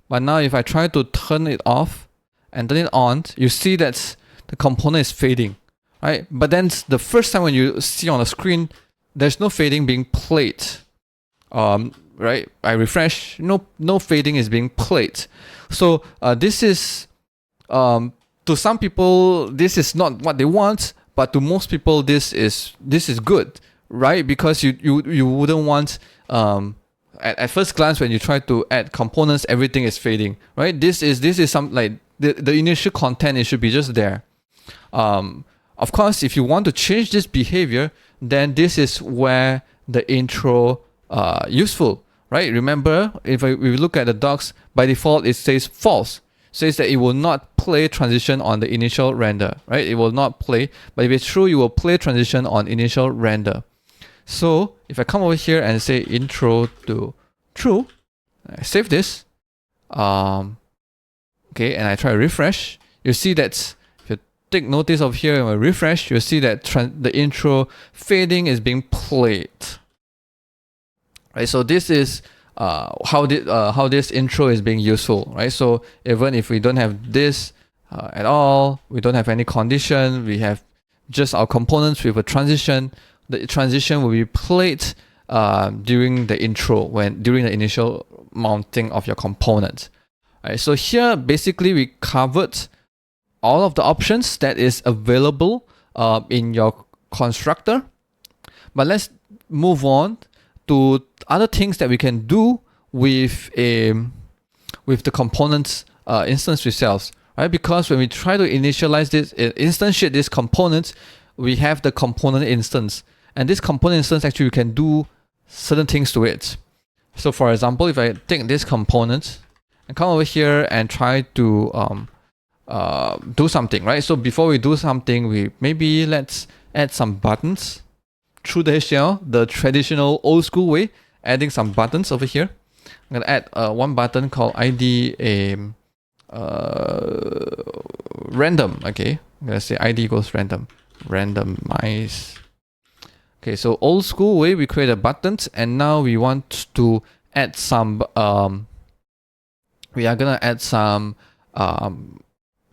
But now if I try to turn it off and turn it on, you see that the component is fading, right? But then the first time when you see on the screen, there's no fading being played, right? I refresh, no fading is being played. So this is, to some people, this is not what they want, but to most people, this is good, right? Because you wouldn't want, at first glance when you try to add components, everything is fading, right? This is some like the initial content, it should be just there. Of course, if you want to change this behavior, then this is where the intro useful, right? Remember, if we look at the docs, by default it says false, says that it will not play transition on the initial render, right? It will not play, but if it's true, you will play transition on initial render. So if I come over here and say intro to true, I save this, okay, and I try to refresh, you see that take notice of here and refresh, you'll see that the intro fading is being played. Right, so this is how this intro is being useful, right? So even if we don't have this at all, we don't have any condition, we have just our components with a transition, the transition will be played during the intro, during the initial mounting of your component. Right, so here basically we covered all of the options that is available in your constructor. But let's move on to other things that we can do with the components instance itself, right? Because when we try to initialize this, instantiate this component, we have the component instance, and this component instance actually we can do certain things to it. So for example, if I take this component and come over here and try to do something, right? So before we do something, let's add some buttons through the HTML, the traditional old school way, adding some buttons over here. I'm gonna add one button called ID random. Okay, I'm gonna say ID equals random, randomize. Okay, so old school way, we create a button, and now we want to add some. We are gonna add some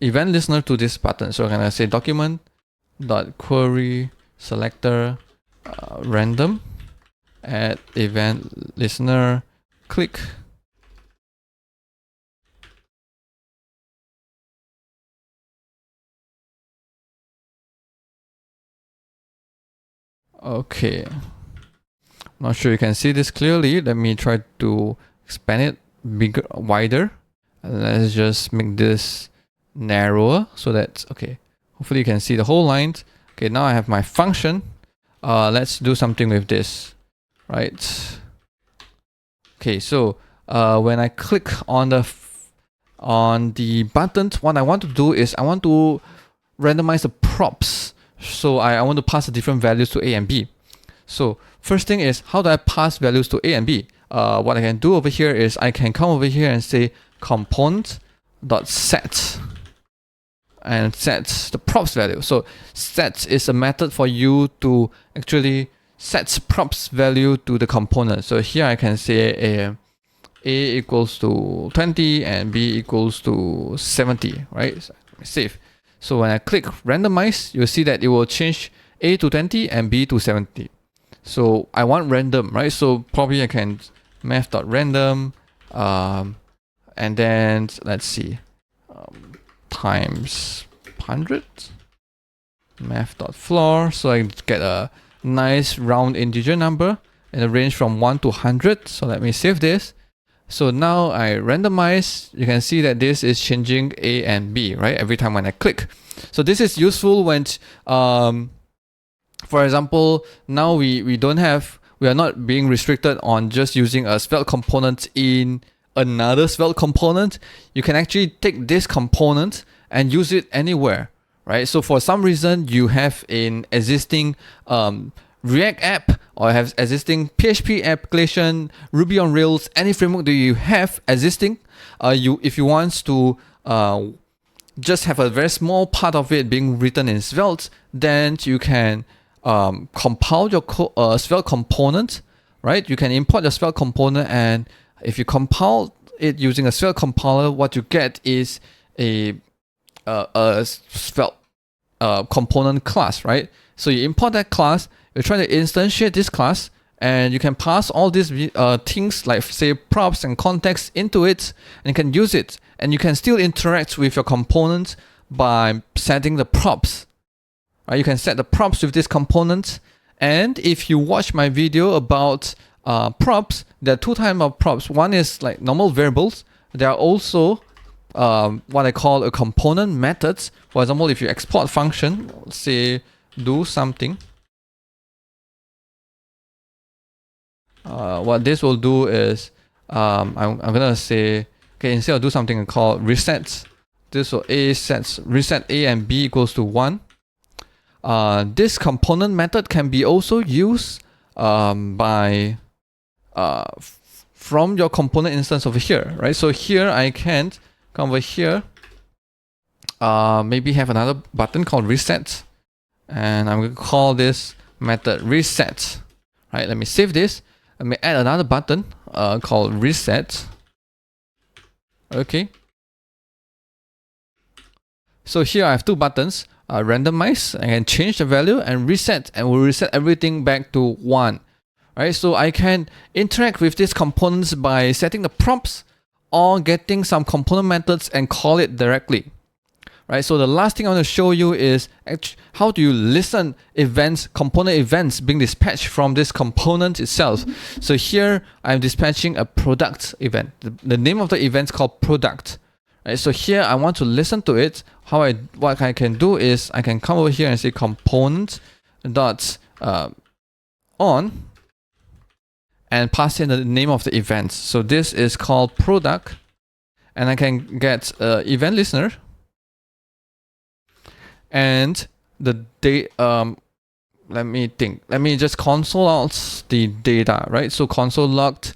event listener to this button. So I'm gonna say document.query selector random, add event listener, click. Okay, not sure you can see this clearly. Let me try to expand it bigger, wider. Let's just make this narrower so that, okay, hopefully you can see the whole line. Okay, now I have my function. Let's do something with this, right? Okay, so when I click on the button, what I want to do is I want to randomize the props. So I want to pass the different values to A and B. So first thing is, how do I pass values to A and B? What I can do over here is I can come over here and say component.set and set the props value. So set is a method for you to actually set props value to the component. So here I can say A equals to 20 and B equals to 70, right? So save. So when I click randomize, you'll see that it will change A to 20 and B to 70. So I want random, right? So probably I can math.random, and then let's see, times 100, math.floor. So I get a nice round integer number in a range from 1 to 100. So let me save this. So now I randomize, you can see that this is changing A and B, right? Every time when I click. So this is useful when, for example, now we are not being restricted on just using a Svelte component in another Svelte component. You can actually take this component and use it anywhere, right? So for some reason you have an existing React app or have existing PHP application, Ruby on Rails, any framework that you have existing, if you want to just have a very small part of it being written in Svelte, then you can compile your Svelte component, right? You can import your Svelte component, and if you compile it using a Svelte compiler, what you get is a Svelte component class, right? So you import that class, you try to instantiate this class, and you can pass all these things like say props and context into it, and you can use it, and you can still interact with your component by setting the props. Right? You can set the props with this component, and if you watch my video about props, there are two types of props. One is like normal variables. There are also what I call a component methods. For example, if you export function, say do something, what this will do is I'm gonna say, okay, instead of do something I call reset, this will reset A and B equals to 1. This component method can be also used by from your component instance over here, right? So here I can come over here maybe have another button called reset, and I'm going to call this method reset. Right, let me save this. Let me add another button called reset. Okay. So here I have two buttons, randomize, I can change the value, and reset, and we'll reset everything back to 1. Right, so I can interact with these components by setting the prompts or getting some component methods and call it directly. Right, so the last thing I want to show you is how do you listen events, component events being dispatched from this component itself. So here I'm dispatching a product event. The name of the event is called product. Right, so here I want to listen to it. What I can do is I can come over here and say component dot on and pass in the name of the event. So this is called product, and I can get event listener. And the let me think. Let me just console out the data, right? So console logged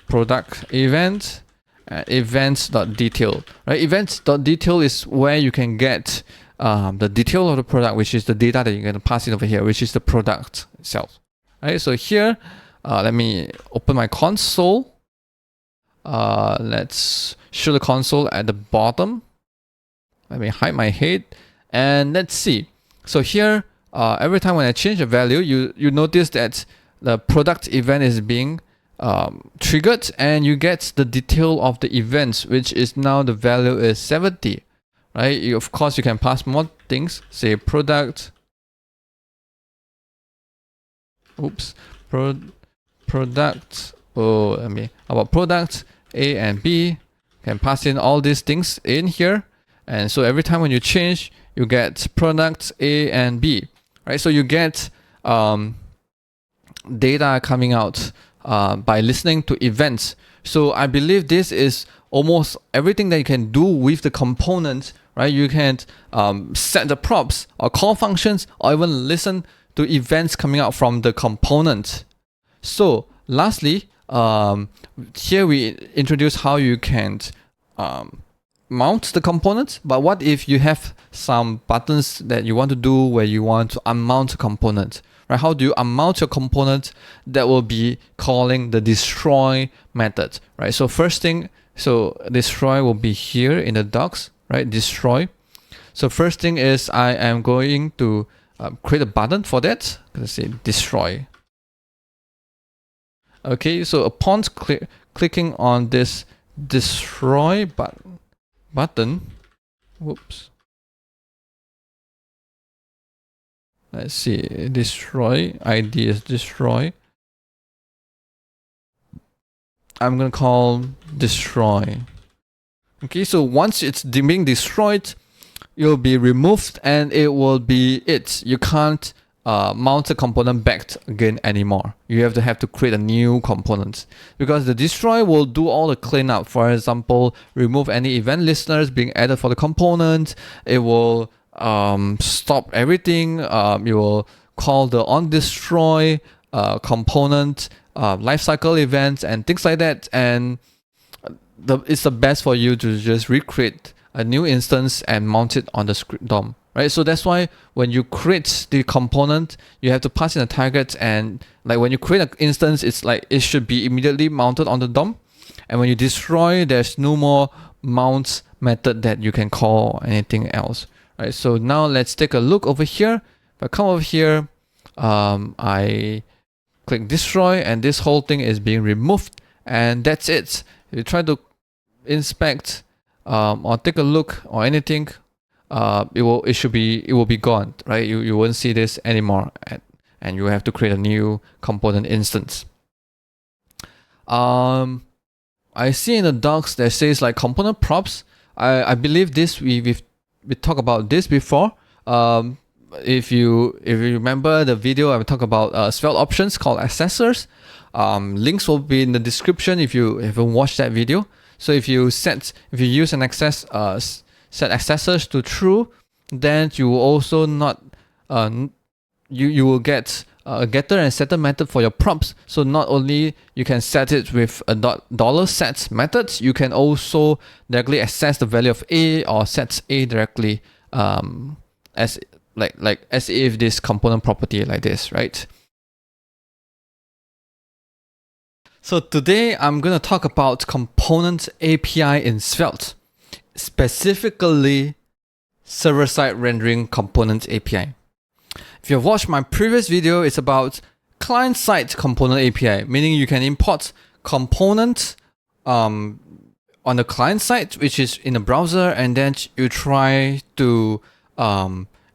product event events.detail, right? Events.detail is where you can get the detail of the product, which is the data that you're going to pass in over here, which is the product itself, right? So here, let me open my console. Let's show the console at the bottom. Let me hide my head, and let's see. So here, every time when I change a value, you notice that the product event is being triggered, and you get the detail of the events, which is now the value is 70. Right? Of course, you can pass more things. Say product. Oops. Product. Oh, about product A and B. Can pass in all these things in here. And so every time when you change, you get products A and B, right? So you get data coming out by listening to events. So I believe this is almost everything that you can do with the component, right? You can set the props or call functions or even listen to events coming out from the component. So lastly, here we introduce how you can mount the components, but what if you have some buttons that you want to do where you want to unmount a component, right? How do you unmount your component? That will be calling the destroy method, right? So first thing, so destroy will be here in the docs, right? Destroy. So first thing is I am going to create a button for that. Let's say destroy. Okay, so upon clicking on this destroy button, whoops. Let's see, destroy, ID is destroy. I'm gonna call destroy. Okay, so once it's being destroyed, it will be removed and it will be it. You can't mount the component back again anymore. You have to create a new component because the destroy will do all the cleanup. For example, remove any event listeners being added for the component. It will stop everything. You will call the onDestroy component lifecycle events and things like that. And it's the best for you to just recreate a new instance and mount it on the script DOM. Right, so that's why when you create the component, you have to pass in a target, and like when you create an instance, it's like it should be immediately mounted on the DOM. And when you destroy, there's no more mount method that you can call or anything else. Right, so now let's take a look over here. If I come over here, I click destroy, and this whole thing is being removed, and that's it. If you try to inspect or take a look or anything, it will be gone, right? You won't see this anymore, and you have to create a new component instance. I see in the docs that says like component props. I believe this we talked about this before. If you remember the video, I talked about Svelte options called accessors. Links will be in the description if you haven't watched that video. So if you use an set accessors to true, then you will also not you will get a getter and setter method for your prompts. So not only you can set it with a $set methods, you can also directly access the value of A or set A directly as as if this component property like this, right? So today I'm going to talk about component API in Svelte, specifically server-side rendering component API. If you've watched my previous video, it's about client-side component API, meaning you can import components on the client side, which is in the browser, and then you try to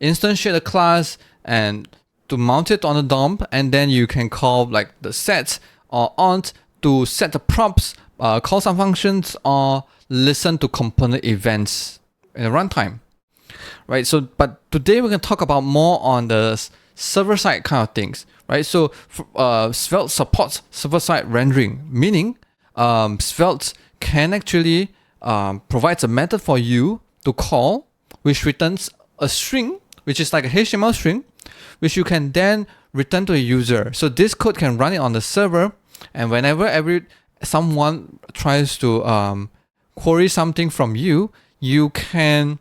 instantiate a class and to mount it on the DOM, and then you can call like the set or onT to set the prompts, call some functions, or listen to component events in the runtime. Right, so but today we're going to talk about more on the server-side kind of things, right? So Svelte supports server-side rendering, meaning Svelte can actually provides a method for you to call, which returns a string, which is like a HTML string, which you can then return to a user. So this code can run it on the server, and whenever someone tries to query something from you, you can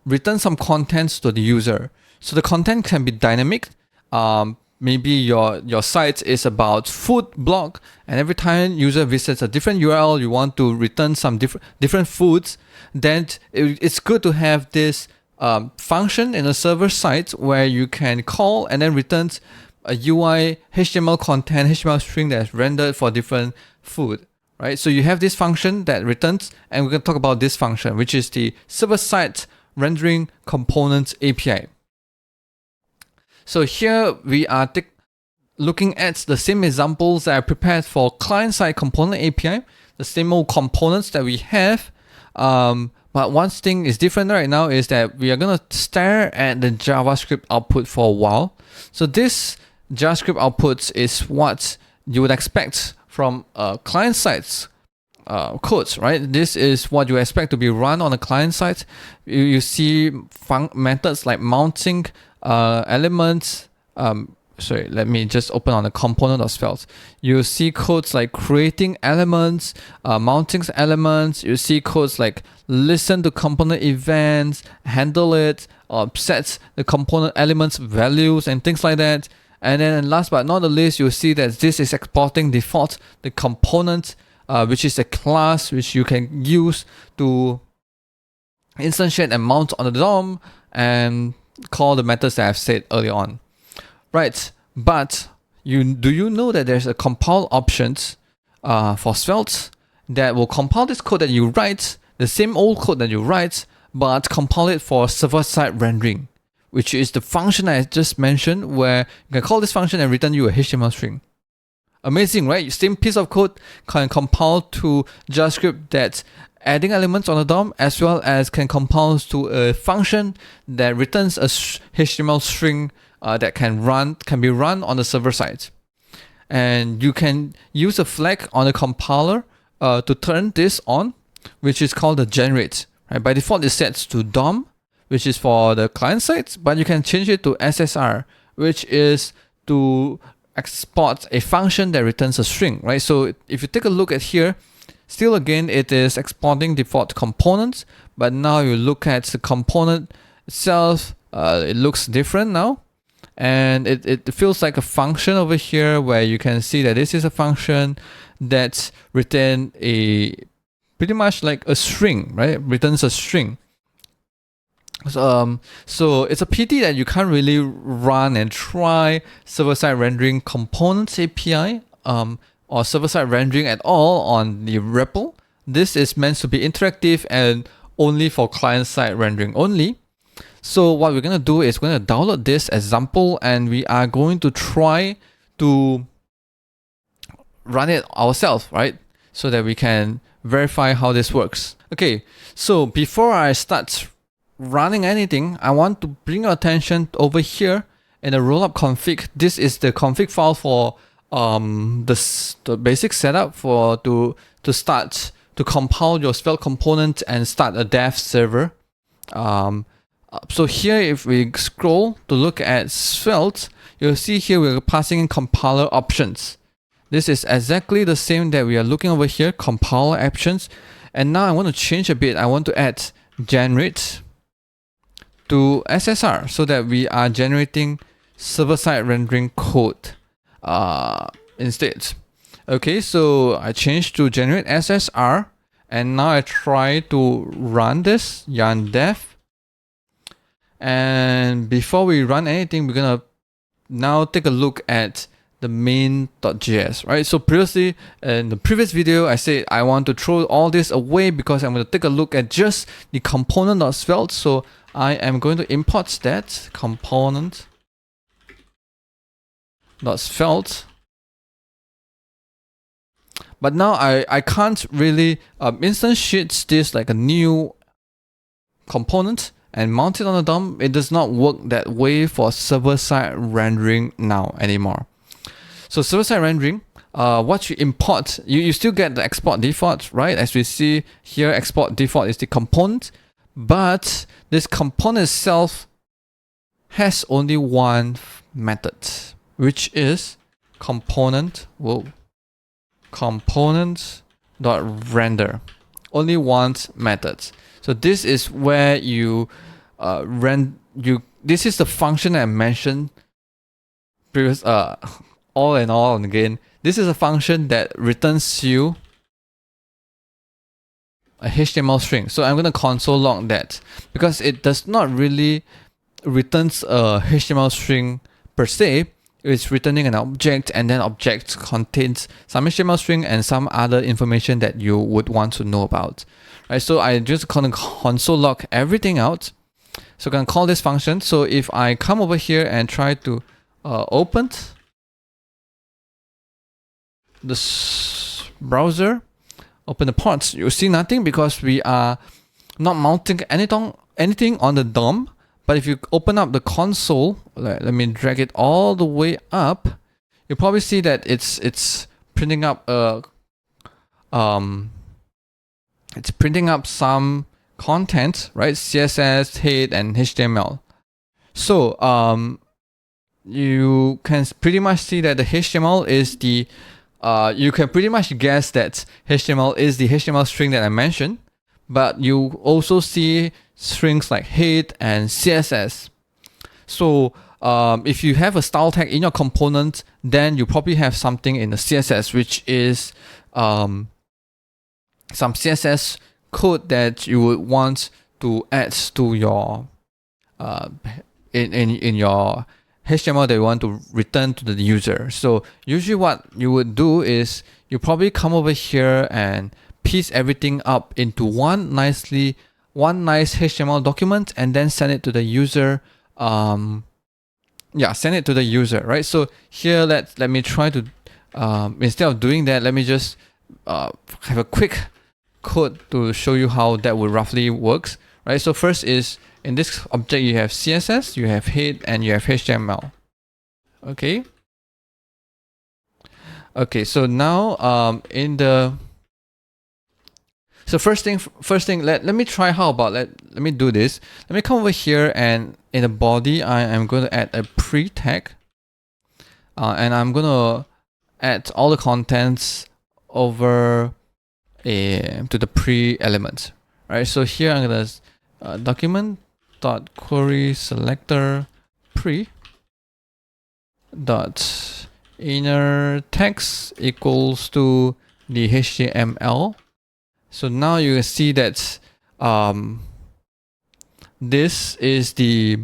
return some contents to the user. So the content can be dynamic. Maybe your site is about food blog, and every time user visits a different URL, you want to return some different foods. Then it's good to have this function in a server side where you can call and then returns a UI HTML content, HTML string that's rendered for different food. Right, so you have this function that returns, and we're going to talk about this function, which is the server-side rendering components API. So here we are looking at the same examples that I prepared for client-side component API, the same old components that we have. But one thing is different right now is that we are going to stare at the JavaScript output for a while. So this JavaScript output is what you would expect from client-side codes, right? This is what you expect to be run on the client side. You see methods like mounting elements. Sorry, let me just open on the component of Svelte. You see codes like creating elements, mounting elements. You see codes like listen to component events, handle it, set the component elements values and things like that. And then last but not the least, you'll see that this is exporting default the component, which is a class which you can use to instantiate and mount on the DOM and call the methods that I've said earlier on. Right, but do you know that there's a compile options for Svelte that will compile this code that you write, the same old code that you write, but compile it for server-side rendering, which is the function I just mentioned, where you can call this function and return you a HTML string. Amazing, right? Same piece of code can compile to JavaScript that's adding elements on the DOM, as well as can compile to a function that returns a HTML string that can be run on the server side. And you can use a flag on the compiler to turn this on, which is called the generate. Right? By default, it's set to DOM, which is for the client side, but you can change it to SSR, which is to export a function that returns a string, right? So if you take a look at here, still again, it is exporting default components, but now you look at the component itself, it looks different now. And it feels like a function over here where you can see that this is a function that returns pretty much like a string, right? Returns a string. So it's a pity that you can't really run and try server-side rendering components API or server-side rendering at all on the REPL. This is meant to be interactive and only for client-side rendering only. So what we're going to do is we're going to download this example and we are going to try to run it ourselves, right? So that we can verify how this works. Okay, so before I start running anything, I want to bring your attention over here in the rollup config. This is the config file for the basic setup for to start to compile your Svelte component and start a dev server. So here, if we scroll to look at Svelte, you'll see here we're passing in compiler options. This is exactly the same that we are looking over here, compiler options. And now I want to change a bit. I want to add generate to SSR so that we are generating server-side rendering code instead. Okay, so I changed to generate SSR, and now I try to run this yarn dev. And before we run anything, we're gonna now take a look at the main.js, right? So previously, in the previous video, I said I want to throw all this away because I'm going to take a look at just the component.svelte. So I am going to import that component.svelte. But now I can't really instantiate this like a new component and mount it on the DOM. It does not work that way for server-side rendering now anymore. So server-side rendering, what you import, you still get the export default, right? As we see here, export default is the component, but this component itself has only one method, which is component.render. Only one method. So this is where you this is the function I mentioned previous all and again. This is a function that returns you a HTML string. So I'm going to console log that because it does not really returns a HTML string per se. It's returning an object, and then object contains some HTML string and some other information that you would want to know about. Right, so I just gonna console log everything out. So I'm gonna call this function. So if I come over here and try to open this browser, open the ports, you'll see nothing because we are not mounting anything on the DOM. But if you open up the console, let me drag it all the way up, you'll probably see that it's printing up some content, right? CSS, head, and HTML. So you can pretty much see that the HTML is the you can pretty much guess that HTML is the HTML string that I mentioned, but you also see strings like head and CSS. So if you have a style tag in your component, then you probably have something in the CSS, which is some CSS code that you would want to add to your in your HTML that you want to return to the user. So usually what you would do is you probably come over here and piece everything up into one nice HTML document and then send it to the user. Send it to the user, right? So here, let me try to, instead of doing that, let me just have a quick code to show you how that would roughly works, right? So first is, in this object, you have CSS, you have head, and you have HTML. Okay. Okay, so now so first thing, let me try. How about let me do this. Let me come over here, and in the body, I am going to add a pre tag, and I'm going to add all the contents over to the pre element. Right. So here I'm going to document.query selector pre dot inner text equals to the HTML. So now you can see that this is the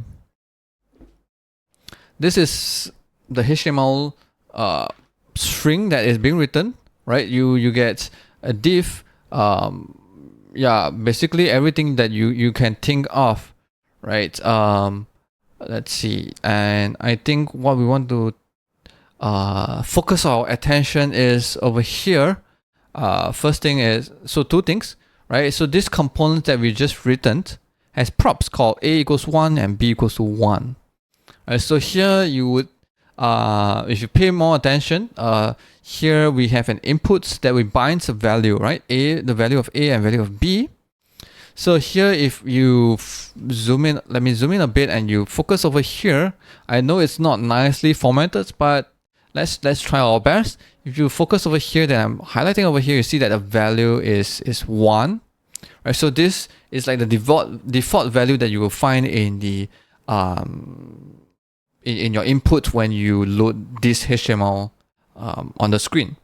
HTML string that is being written, right? You get a div, basically everything that you can think of, right? Let's see, and I think what we want to focus our attention is over here. First thing is, so two things, right? So this component that we just written has props called a equals 1 and b equals to 1. Right, so here you would, if you pay more attention, here we have an input that we binds a value, right? The value of a and value of b. So here, if you zoom in, let me zoom in a bit, and you focus over here. I know it's not nicely formatted, but let's try our best. If you focus over here, then I'm highlighting over here, you see that the value is 1. Right, so this is like the default value that you will find in the in your input when you load this HTML on the screen,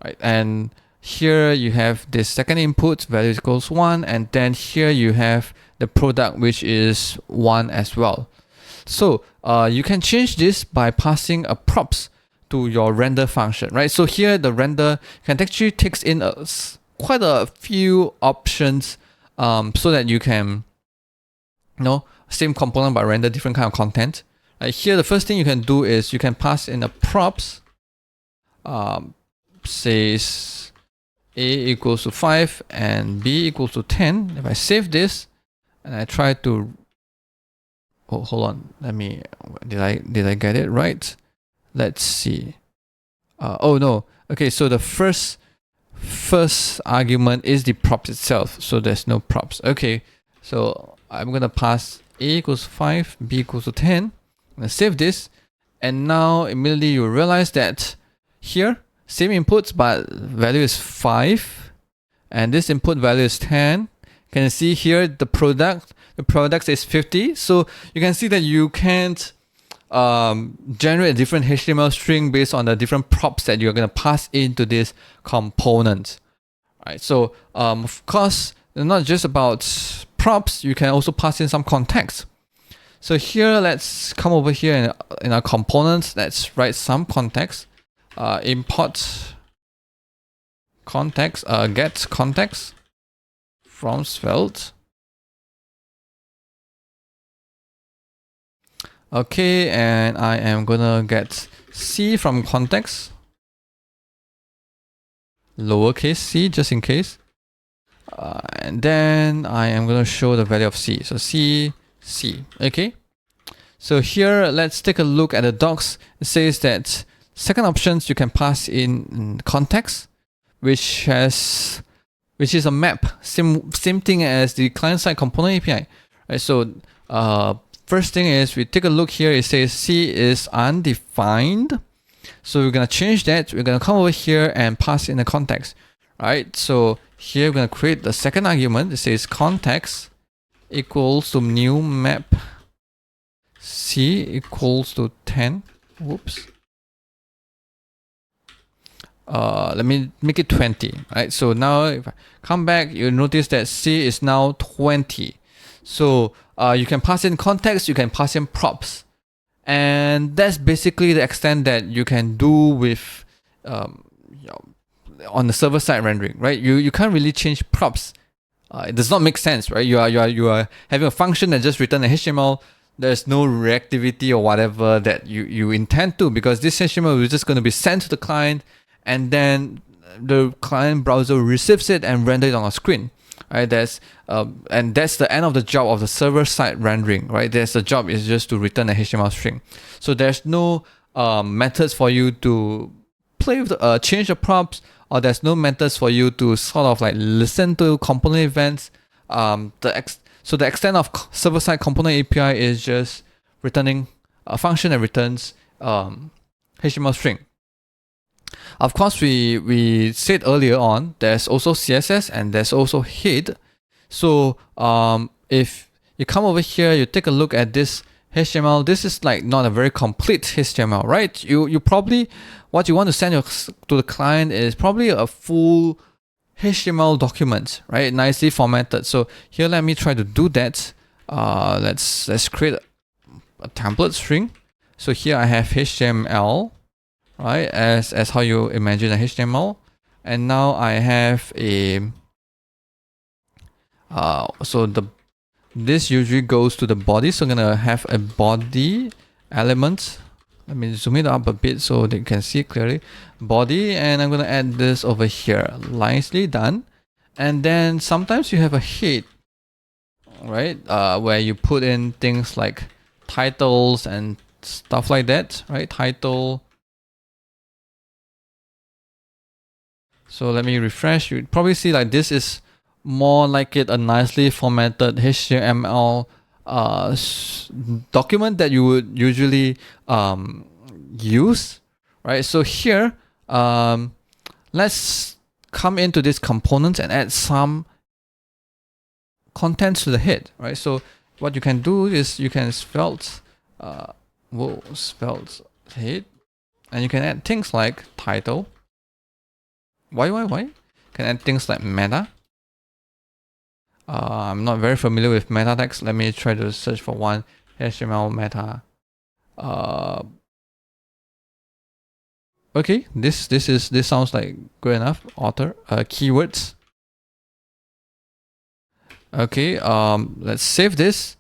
right? And here you have this second input, value equals 1, and then here you have the product, which is 1 as well. So you can change this by passing a props to your render function, right? So here the render can actually takes in quite a few options so that you can, same component but render different kind of content. Right, here the first thing you can do is you can pass in a props, says a equals to 5 and b equals to 10. If I save this and I try to, hold on, let me, did I get it right? Let's see. Oh no, okay, so the first argument is the props itself, so there's no props. Okay, so I'm gonna pass a equals 5, b equals to 10. I'm gonna save this, and now immediately you realize that here same inputs but value is 5 and this input value is 10. Can you see here the product is 50? So you can see that you can't generate a different HTML string based on the different props that you're going to pass into this component. Right, so of course, not just about props, you can also pass in some context. So here, let's come over here in our components, let's write some context. Import context, get context from Svelte. Okay, and I am gonna get C from context, lowercase c just in case, and then I am gonna show the value of C. So C. Okay. So here, let's take a look at the docs. It says that second options you can pass in context, which is a map, same thing as the client-side component API. Right, so first thing is we take a look here. It says C is undefined, so we're gonna change that. We're gonna come over here and pass in the context. Right, so here we're gonna create the second argument. It says context equals to new map C equals to 10. Whoops. Let me make it 20. Right, so now if I come back, you notice that C is now 20. So you can pass in context, you can pass in props, and that's basically the extent that you can do with on the server side rendering. Right, you can't really change props. It does not make sense, right? You are having a function that just return a HTML. There's no reactivity or whatever that you intend to, because this HTML is just going to be sent to the client, and then the client browser receives it and renders it on a screen. Right, and that's the end of the job of the server side rendering. Right, the job is just to return a HTML string. So there's no methods for you to play with change the props, or there's no methods for you to sort of like listen to component events. So the extent of server-side component API is just returning a function that returns HTML string. Of course, we said earlier on, there's also CSS and there's also head. So if you come over here, you take a look at this HTML. This is like not a very complete HTML, right? You probably, what you want to send to the client is probably a full HTML document, right? Nicely formatted. So here, let me try to do that. Let's create a template string. So here I have HTML, right? As how you imagine a HTML. And now I have a this usually goes to the body. So I'm gonna have a body element. Let me zoom it up a bit so they can see clearly. Body, and I'm gonna add this over here. Nicely done. And then sometimes you have a head, right? Where you put in things like titles and stuff like that, right? Title. So let me refresh. You probably see like this is more like it a nicely formatted HTML document that you would usually use, right? So here, let's come into this component and add some contents to the head, right? So what you can do is you can svelte head, and you can add things like title. Why? You can add things like meta. I'm not very familiar with meta text. Let me try to search for one. HTML meta. Okay, this sounds like good enough. Author keywords. Okay, let's save this,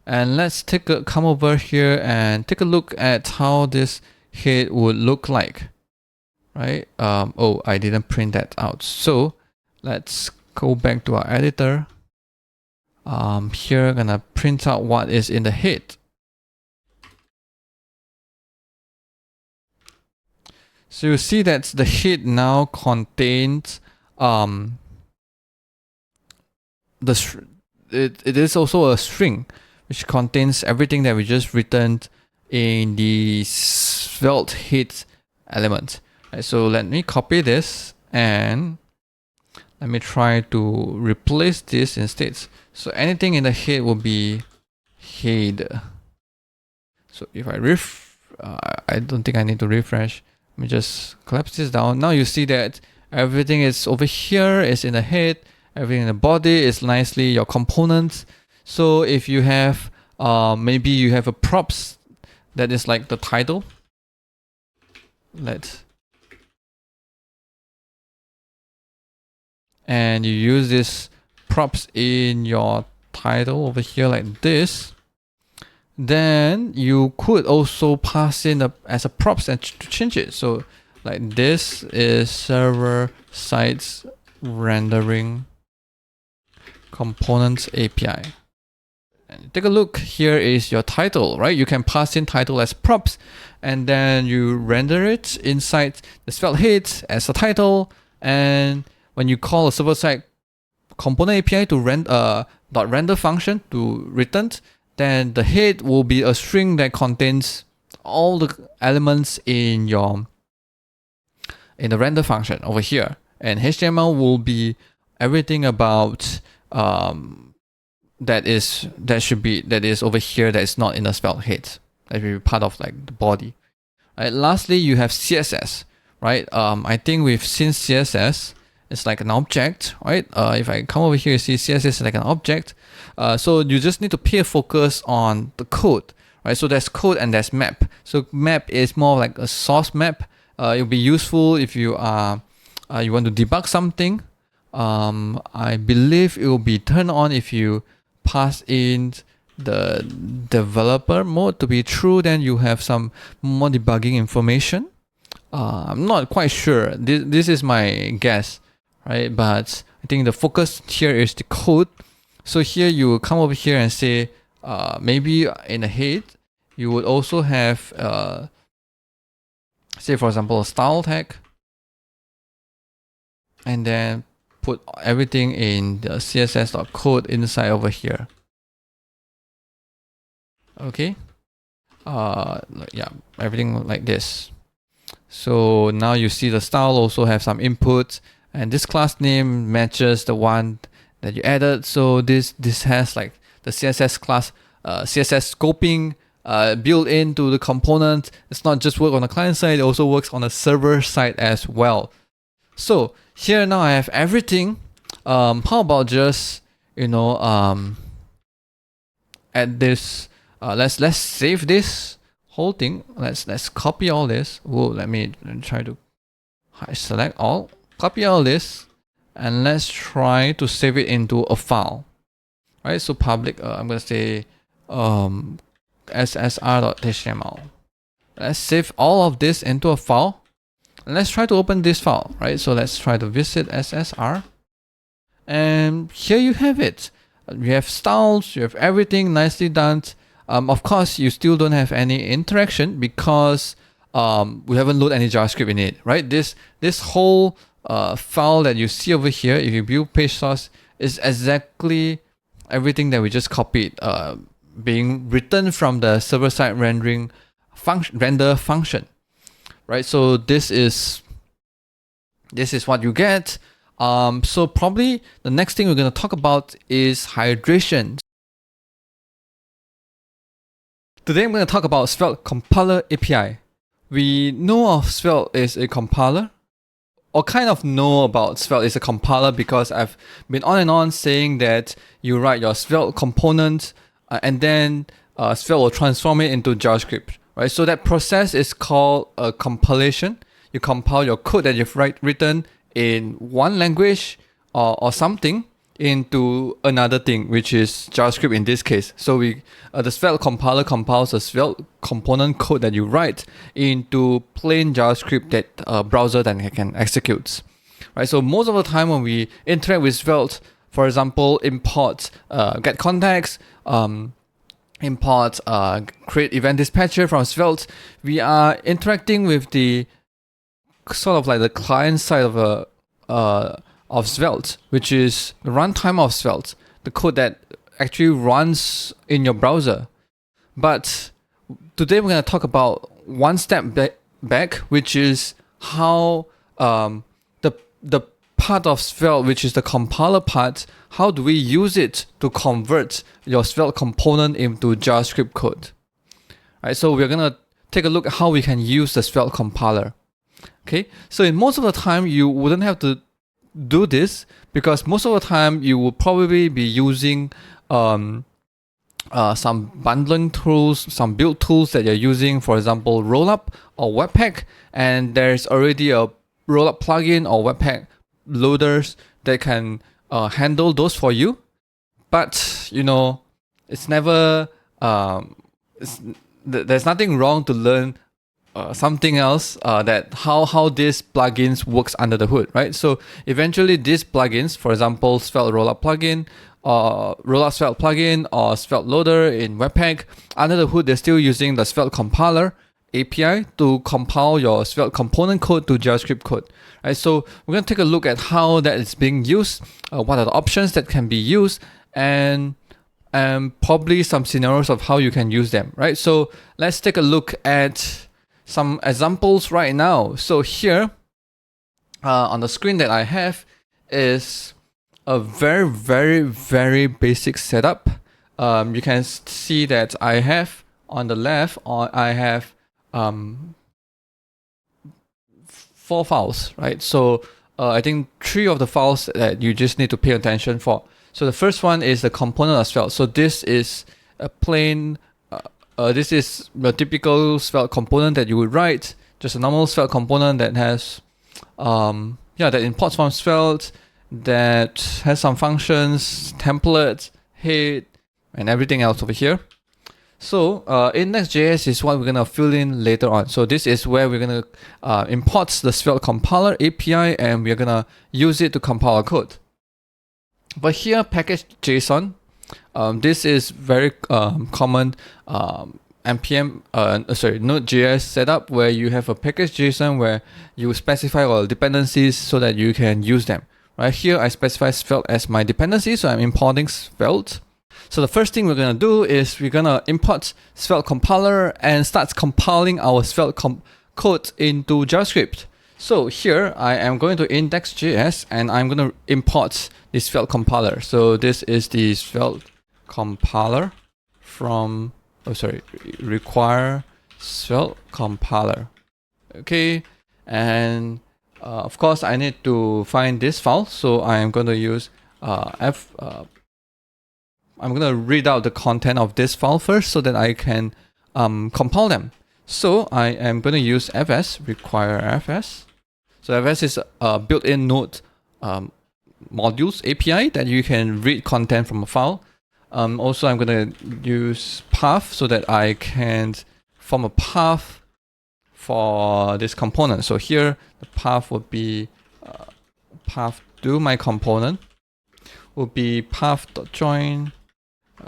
and let's come over here and take a look at how this head would look like, right? Oh, I didn't print that out. So let's go back to our editor. Here I'm gonna print out what is in the head. So you see that the head now contains it is also a string which contains everything that we just written in the Svelte head element. Right, so let me copy this and let me try to replace this instead. So anything in the head will be head. So if I I don't think I need to refresh. Let me just collapse this down. Now you see that everything is over here is in the head. Everything in the body is nicely your components. So if you have maybe you have a props that is like the title. And you use this props in your title over here like this, then you could also pass in as a props and to change it. So like this is server sites rendering components API. And take a look, here is your title, right? You can pass in title as props, and then you render it inside the Svelte head as a title. And when you call a server-side component API to render function to return, then the head will be a string that contains all the elements in the render function over here. And HTML will be everything about that is over here that is not in the Svelte head. That will be part of like the body. Right. Lastly, you have CSS, right? I think we've seen CSS. It's like an object, right? If I come over here, you see CSS is like an object. So you just need to pay a focus on the code, right? So there's code and there's map. So map is more like a source map. It'll be useful if you want to debug something. I believe it will be turned on if you pass in the developer mode to be true. Then you have some more debugging information. I'm not quite sure. This is my guess, right? But I think the focus here is the code. So here you come over here and say, maybe in the head, you would also have, say for example, a style tag, and then put everything in the css.code inside over here. Okay. Yeah, everything like this. So now you see the style also have some inputs, and this class name matches the one that you added. So this has like the CSS class, CSS scoping built into the component. It's not just work on the client side, it also works on the server side as well. So here now I have everything. How about just add this? Let's save this whole thing. Let's copy all this. Whoa, let me try to select all, copy all this, and let's try to save it into a file. Right, so public, I'm gonna say ssr.html. Let's save all of this into a file. And let's try to open this file, right? So let's try to visit SSR. And here you have it. You have styles, you have everything nicely done. Of course, you still don't have any interaction because we haven't loaded any JavaScript in it, right? This whole file that you see over here, if you build page source, is exactly everything that we just copied, being written from the server-side rendering render function, right? So this is what you get. So probably the next thing we're going to talk about is hydration. Today I'm going to talk about Svelte Compiler API. We know of Svelte is a compiler, or kind of know about Svelte is a compiler because I've been on and on saying that you write your Svelte component and then Svelte will transform it into JavaScript, right? So that process is called a compilation. You compile your code that you've written in one language or something into another thing, which is JavaScript in this case. So the Svelte compiler compiles the Svelte component code that you write into plain JavaScript that browser then can execute. Right. So most of the time when we interact with Svelte, for example, import get context, import create event dispatcher from Svelte, we are interacting with the sort of like the client side of Svelte, which is the runtime of Svelte, the code that actually runs in your browser. But today we're going to talk about one step back, which is how the part of Svelte, which is the compiler part, how do we use it to convert your Svelte component into JavaScript code? Right, so we're going to take a look at how we can use the Svelte compiler. Okay, so in most of the time you wouldn't have to do this because most of the time you will probably be using some bundling tools, some build tools that you're using, for example, Rollup or Webpack, and there's already a Rollup plugin or Webpack loaders that can handle those for you. But you know, it's never there's nothing wrong to learn something else that how this plugins works under the hood, right? So eventually these plugins, for example, Svelte Rollup plugin, or Rollup Svelte plugin, or Svelte loader in Webpack, under the hood they're still using the Svelte compiler API to compile your Svelte component code to JavaScript code, right? So we're going to take a look at how that is being used, what are the options that can be used, and probably some scenarios of how you can use them, right? So let's take a look at some examples right now. So here on the screen that I have is a very basic setup. You can see that I have on the left, I have 4 files, right? So I think 3 of the files that you just need to pay attention for. So the first one is the component of Svelte. So this is a plain this is the typical Svelte component that you would write, just a normal Svelte component that has, that imports from Svelte, that has some functions, templates, head, and everything else over here. So index.js is what we're going to fill in later on. So this is where we're going to import the Svelte compiler API, and we're going to use it to compile our code. But here, package.json, this is very common npm Node.js setup where you have a package.json where you specify all dependencies so that you can use them. Right here, I specify Svelte as my dependency, so I'm importing Svelte. So the first thing we're gonna do is we're gonna import Svelte compiler and start compiling our Svelte code into JavaScript. So here I am going to index.js and I'm going to import the Svelte compiler. So this is the Svelte compiler from, require Svelte compiler. Okay, and of course I need to find this file. So I am going to use I'm going to read out the content of this file first so that I can compile them. So I am going to use fs, require fs. So fs is a built-in Node modules API that you can read content from a file. Also, I'm going to use path so that I can form a path for this component. So here, the path would be path to my component would be path.join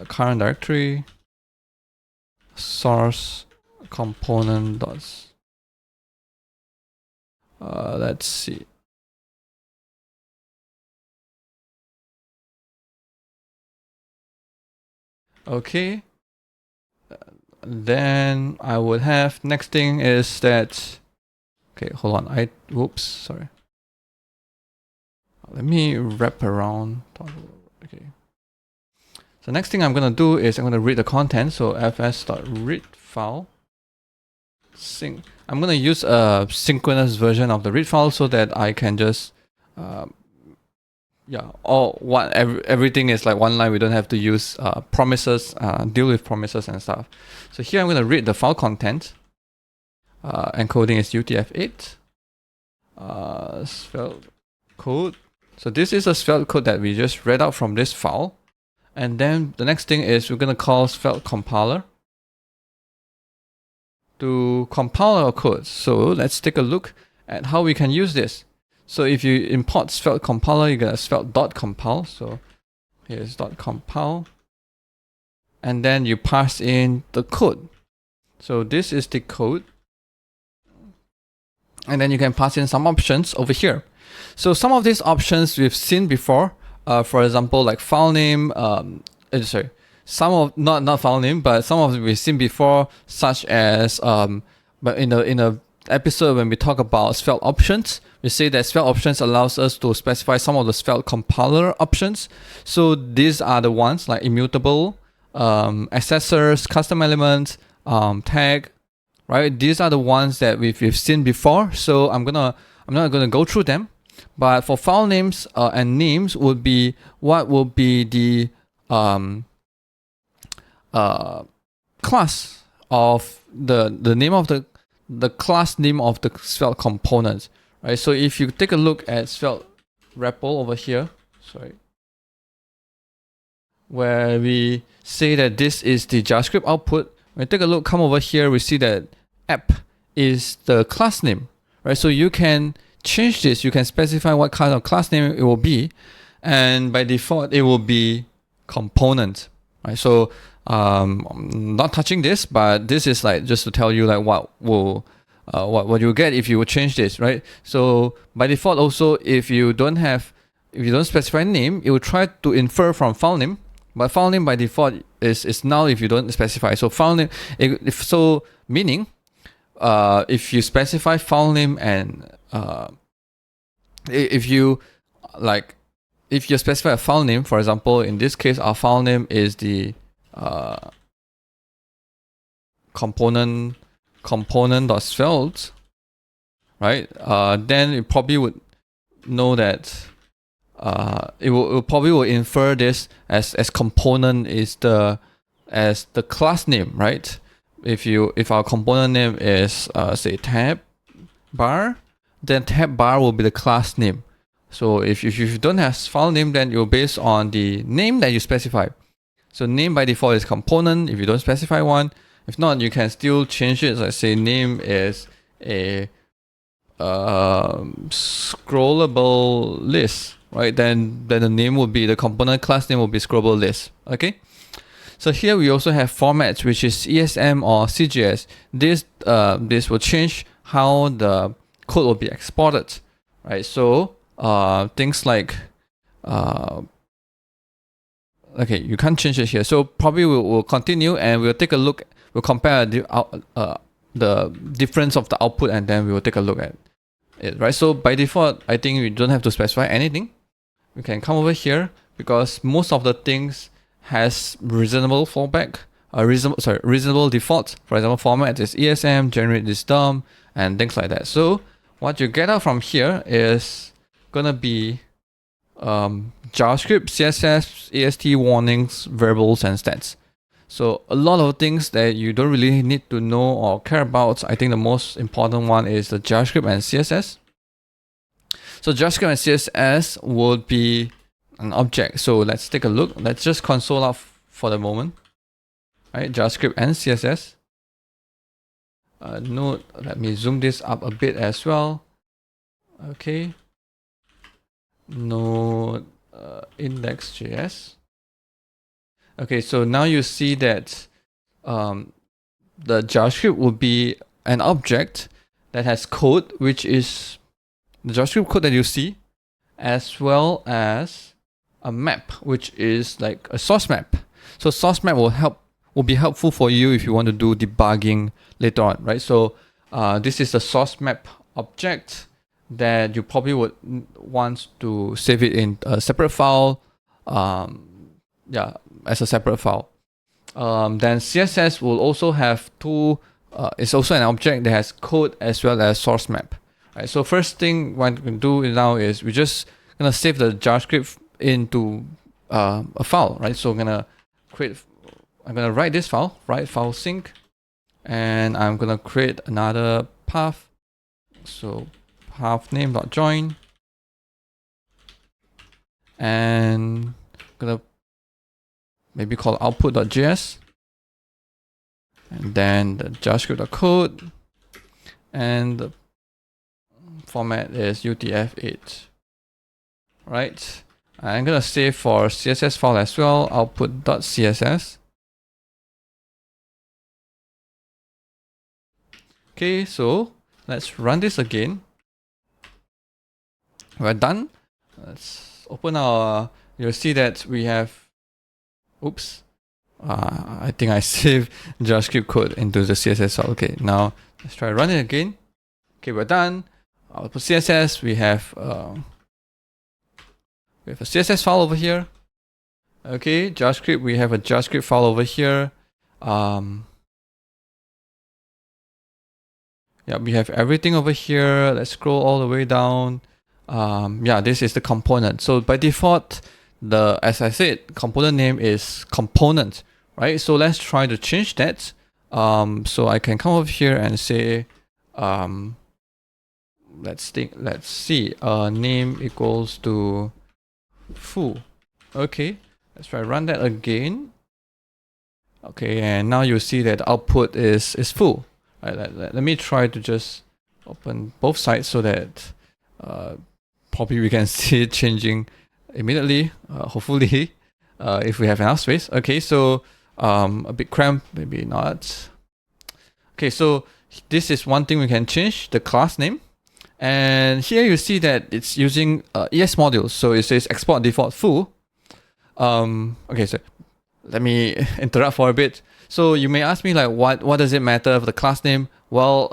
current directory source component dots. Let's see. Okay. Then I would have, next thing is that, okay, hold on. Whoops, sorry. Let me wrap around. Okay. So next thing I'm going to do is I'm going to read the content. So fs.read file sync. I'm going to use a synchronous version of the read file so that I can just, everything is like one line. We don't have to use promises, deal with promises and stuff. So here I'm going to read the file content. Encoding is UTF-8. Svelte code. So this is a Svelte code that we just read out from this file. And then the next thing is we're going to call Svelte compiler to compile our code. So let's take a look at how we can use this. So if you import Svelte compiler, you get a svelte.compile. So here's .compile. And then you pass in the code. So this is the code. And then you can pass in some options over here. So some of these options we've seen before. For example, like file name, some of not file name, but some of them we've seen before, such as but in a episode when we talk about Svelte options, we say that Svelte options allows us to specify some of the Svelte compiler options. So these are the ones like immutable, accessors, custom elements, tag, right? These are the ones that we've seen before. So I'm not gonna go through them. But for file names and names would be what will be the class of the name of the class name of the Svelte component, right? So if you take a look at Svelte REPL over here, where we say that this is the JavaScript output, when we take a look, come over here, we see that app is the class name, right? So you can change this, you can specify what kind of class name it will be, and by default it will be component, right? So I'm not touching this, but this is like just to tell you like what you get if you would change this, right? So by default also, if you don't specify name, it will try to infer from file name, but file name by default is null if you don't specify. So file name, meaning if you specify file name and if you specify a file name, for example, in this case, our file name is the component.svelte, right? Then it probably would know that it will infer this as component is the class name, right? If our component name is say tab bar, then tab bar will be the class name. So if you don't have file name, then you're based on the name that you specify. So name by default is component if you don't specify one. If not, you can still change it. Let's say name is a scrollable list, right? Then the name will be the component class name will be scrollable list. Okay. So here we also have formats, which is ESM or CGS. This will change how the code will be exported, right? So things like okay, you can't change it here. So probably we'll continue and we'll take a look. We'll compare the difference of the output, and then we will take a look at it, right? So by default, I think we don't have to specify anything. We can come over here because most of the things has reasonable fallback, reasonable default. For example, format is ESM, generate this DOM, and things like that. So what you get out from here is gonna be JavaScript, CSS, AST warnings, variables, and stats. So a lot of things that you don't really need to know or care about. I think the most important one is the JavaScript and CSS. So JavaScript and CSS would be an object. So let's take a look. Let's just console out for the moment. Right, JavaScript and CSS. Note, let me zoom this up a bit as well. Okay. Node index.js. Okay, so now you see that the JavaScript will be an object that has code, which is the JavaScript code that you see, as well as a map, which is like a source map. So source map will be helpful for you if you want to do debugging later on, right? So this is the source map object that you probably would want to save it in a separate file, as a separate file. Then CSS will also have two. It's also an object that has code as well as source map. Right. So first thing what we can do now is we're just gonna save the JavaScript into a file, right? So I'm gonna write this file, write file sync, and I'm gonna create another path. So path name.join, and gonna maybe call output.js, and then the JavaScript.code, and the format is UTF-8. Right, I'm gonna save for CSS file as well, output.css. Okay, so let's run this again. We're done. Let's open our. You'll see that we have. Oops. I think I saved JavaScript code into the CSS file. Okay, now let's try run it again. Okay, we're done. Output CSS. We have a CSS file over here. Okay, JavaScript. We have a JavaScript file over here. Yeah, we have everything over here. Let's scroll all the way down. Yeah, this is the component. So by default, as I said, component name is component, right? So let's try to change that. So I can come over here and say, let's see, name equals to foo. Okay, let's try run that again. Okay, and now you see that output is foo. Right, let me try to just open both sides so that probably we can see it changing immediately, hopefully, if we have enough space. Okay, so a bit cramped, maybe not. Okay, so this is one thing we can change, the class name. And here you see that it's using ES modules. So it says export default foo. Okay, so let me interrupt for a bit. So you may ask me, like, what does it matter for the class name? Well,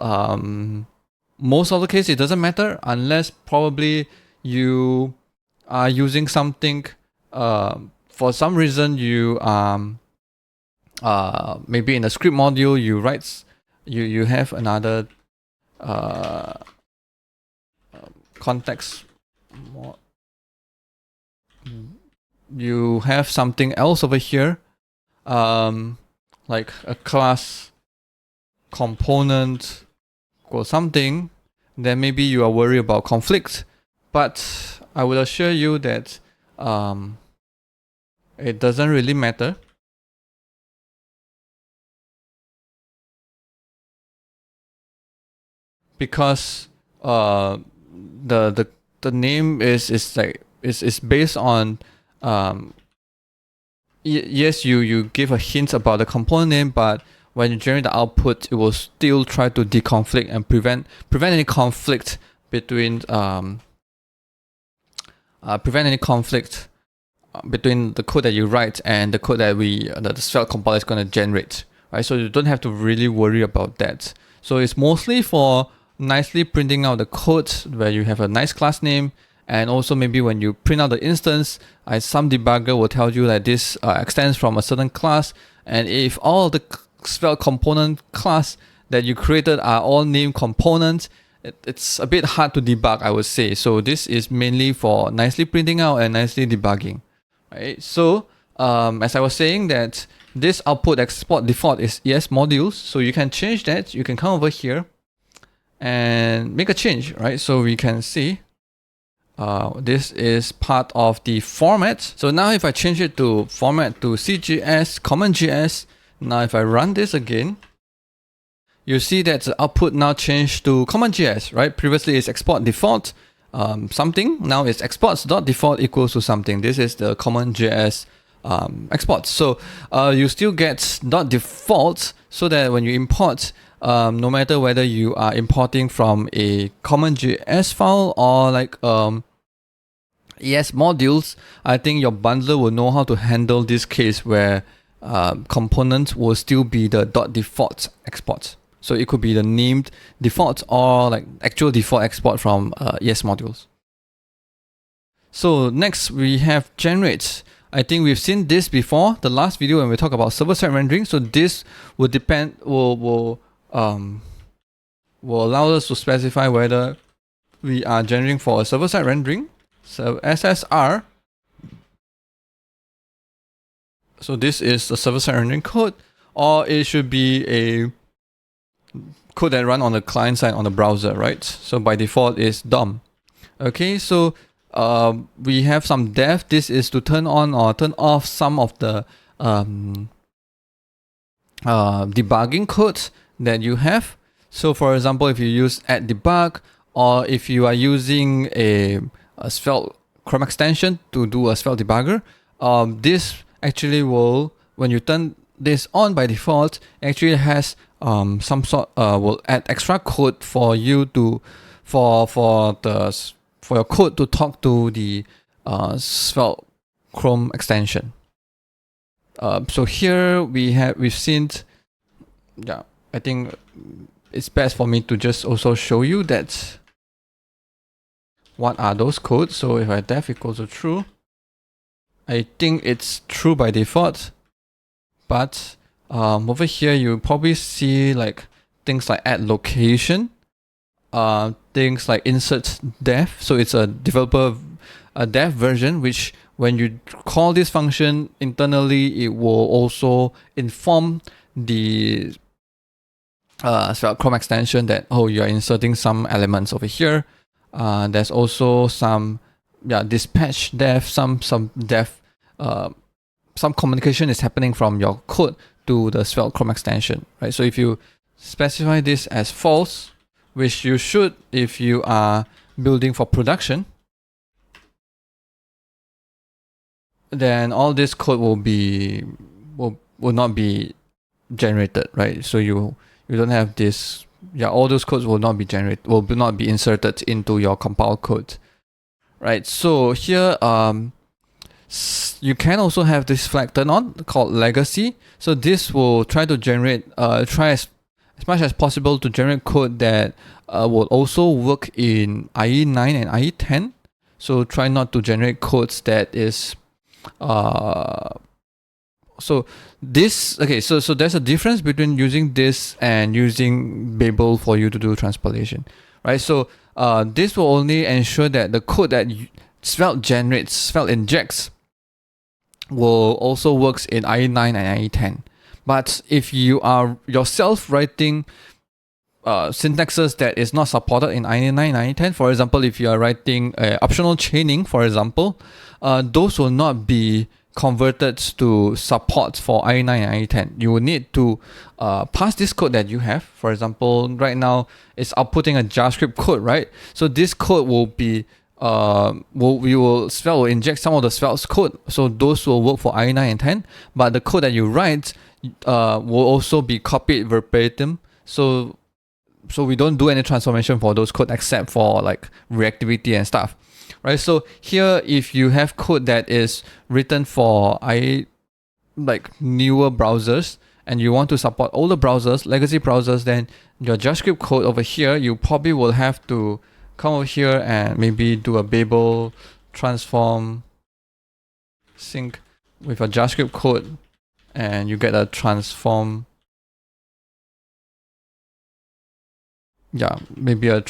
most of the case it doesn't matter unless probably you are using something for some reason you maybe in the script module you have another context. You have something else over here, like a class component or something, then maybe you are worried about conflict. But I will assure you that it doesn't really matter. Because the name is based on yes, you give a hint about the component name, but when you generate the output, it will still try to deconflict and prevent any conflict between between the code that you write and the code that the Svelte compiler is going to generate, right? So you don't have to really worry about that. So it's mostly for nicely printing out the code where you have a nice class name. And also maybe when you print out the instance, some debugger will tell you that this extends from a certain class. And if all of the Svelte component class that you created are all named components, it's a bit hard to debug, I would say. So this is mainly for nicely printing out and nicely debugging, right? So as I was saying, that this output export default is ES modules. So you can change that. You can come over here and make a change, right? So we can see this is part of the format. So now if I change it to format to CGS, CommonJS, now if I run this again, you see that the output now changed to CommonJS, right? Previously it's export default something, now it's exports.default equals to something. This is the CommonJS export. So you still get .default so that when you import, no matter whether you are importing from a CommonJS file or like ES modules, I think your bundler will know how to handle this case where component will still be the .default export. So it could be the named default or like actual default export from ES modules. So next we have generate. I think we've seen this before, the last video when we talk about server-side rendering. So this will allow us to specify whether we are generating for a server-side rendering. So SSR. So this is the server-side rendering code, or it should be a code that run on the client side on the browser, right? So by default is DOM. Okay, so we have some dev. This is to turn on or turn off some of the debugging codes that you have. So for example, if you use @debug, or if you are using a Svelte Chrome extension to do a Svelte debugger, this actually will, when you turn this on by default, actually has some sort will add extra code for you to for your code to talk to the Svelte Chrome extension. So here we've seen, yeah, I think it's best for me to just also show you that what are those codes. So if I def equals to true, I think it's true by default, but over here you probably see like things like add location, things like insert dev. So it's a dev version, which when you call this function internally, it will also inform the Svelte Chrome extension that, oh, you are inserting some elements over here. There's also some dispatch dev, some dev, some communication is happening from your code to the Svelte Chrome extension, right? So if you specify this as false, which you should if you are building for production, then all this code will not be generated, right? So you don't have this. All those codes will not be inserted into your compiled code, right? So here, you can also have this flag turned on called legacy. So this will try to generate, try as much as possible to generate code that will also work in IE 9 and IE 10. So try not to generate codes that is so there's a difference between using this and using Babel for you to do transpilation, right? So this will only ensure that the code that Svelte generates, Svelte injects, will also works in IE 9 and IE 10. But if you are yourself writing syntaxes that is not supported in IE 9 and IE 10, for example, if you are writing optional chaining, for example, those will not be converted to support for IE 9 and IE 10. You will need to pass this code that you have. For example, right now it's outputting a JavaScript code, right? So this code will be Svelte will inject some of the Svelte's code, so those will work for IE 9 and 10. But the code that you write will also be copied verbatim. So we don't do any transformation for those code except for like reactivity and stuff, right? So here, if you have code that is written for like newer browsers and you want to support older browsers, legacy browsers, then your JavaScript code over here, you probably will have to come over here and maybe do a Babel transform sync with a JavaScript code, and you get a transform. Maybe a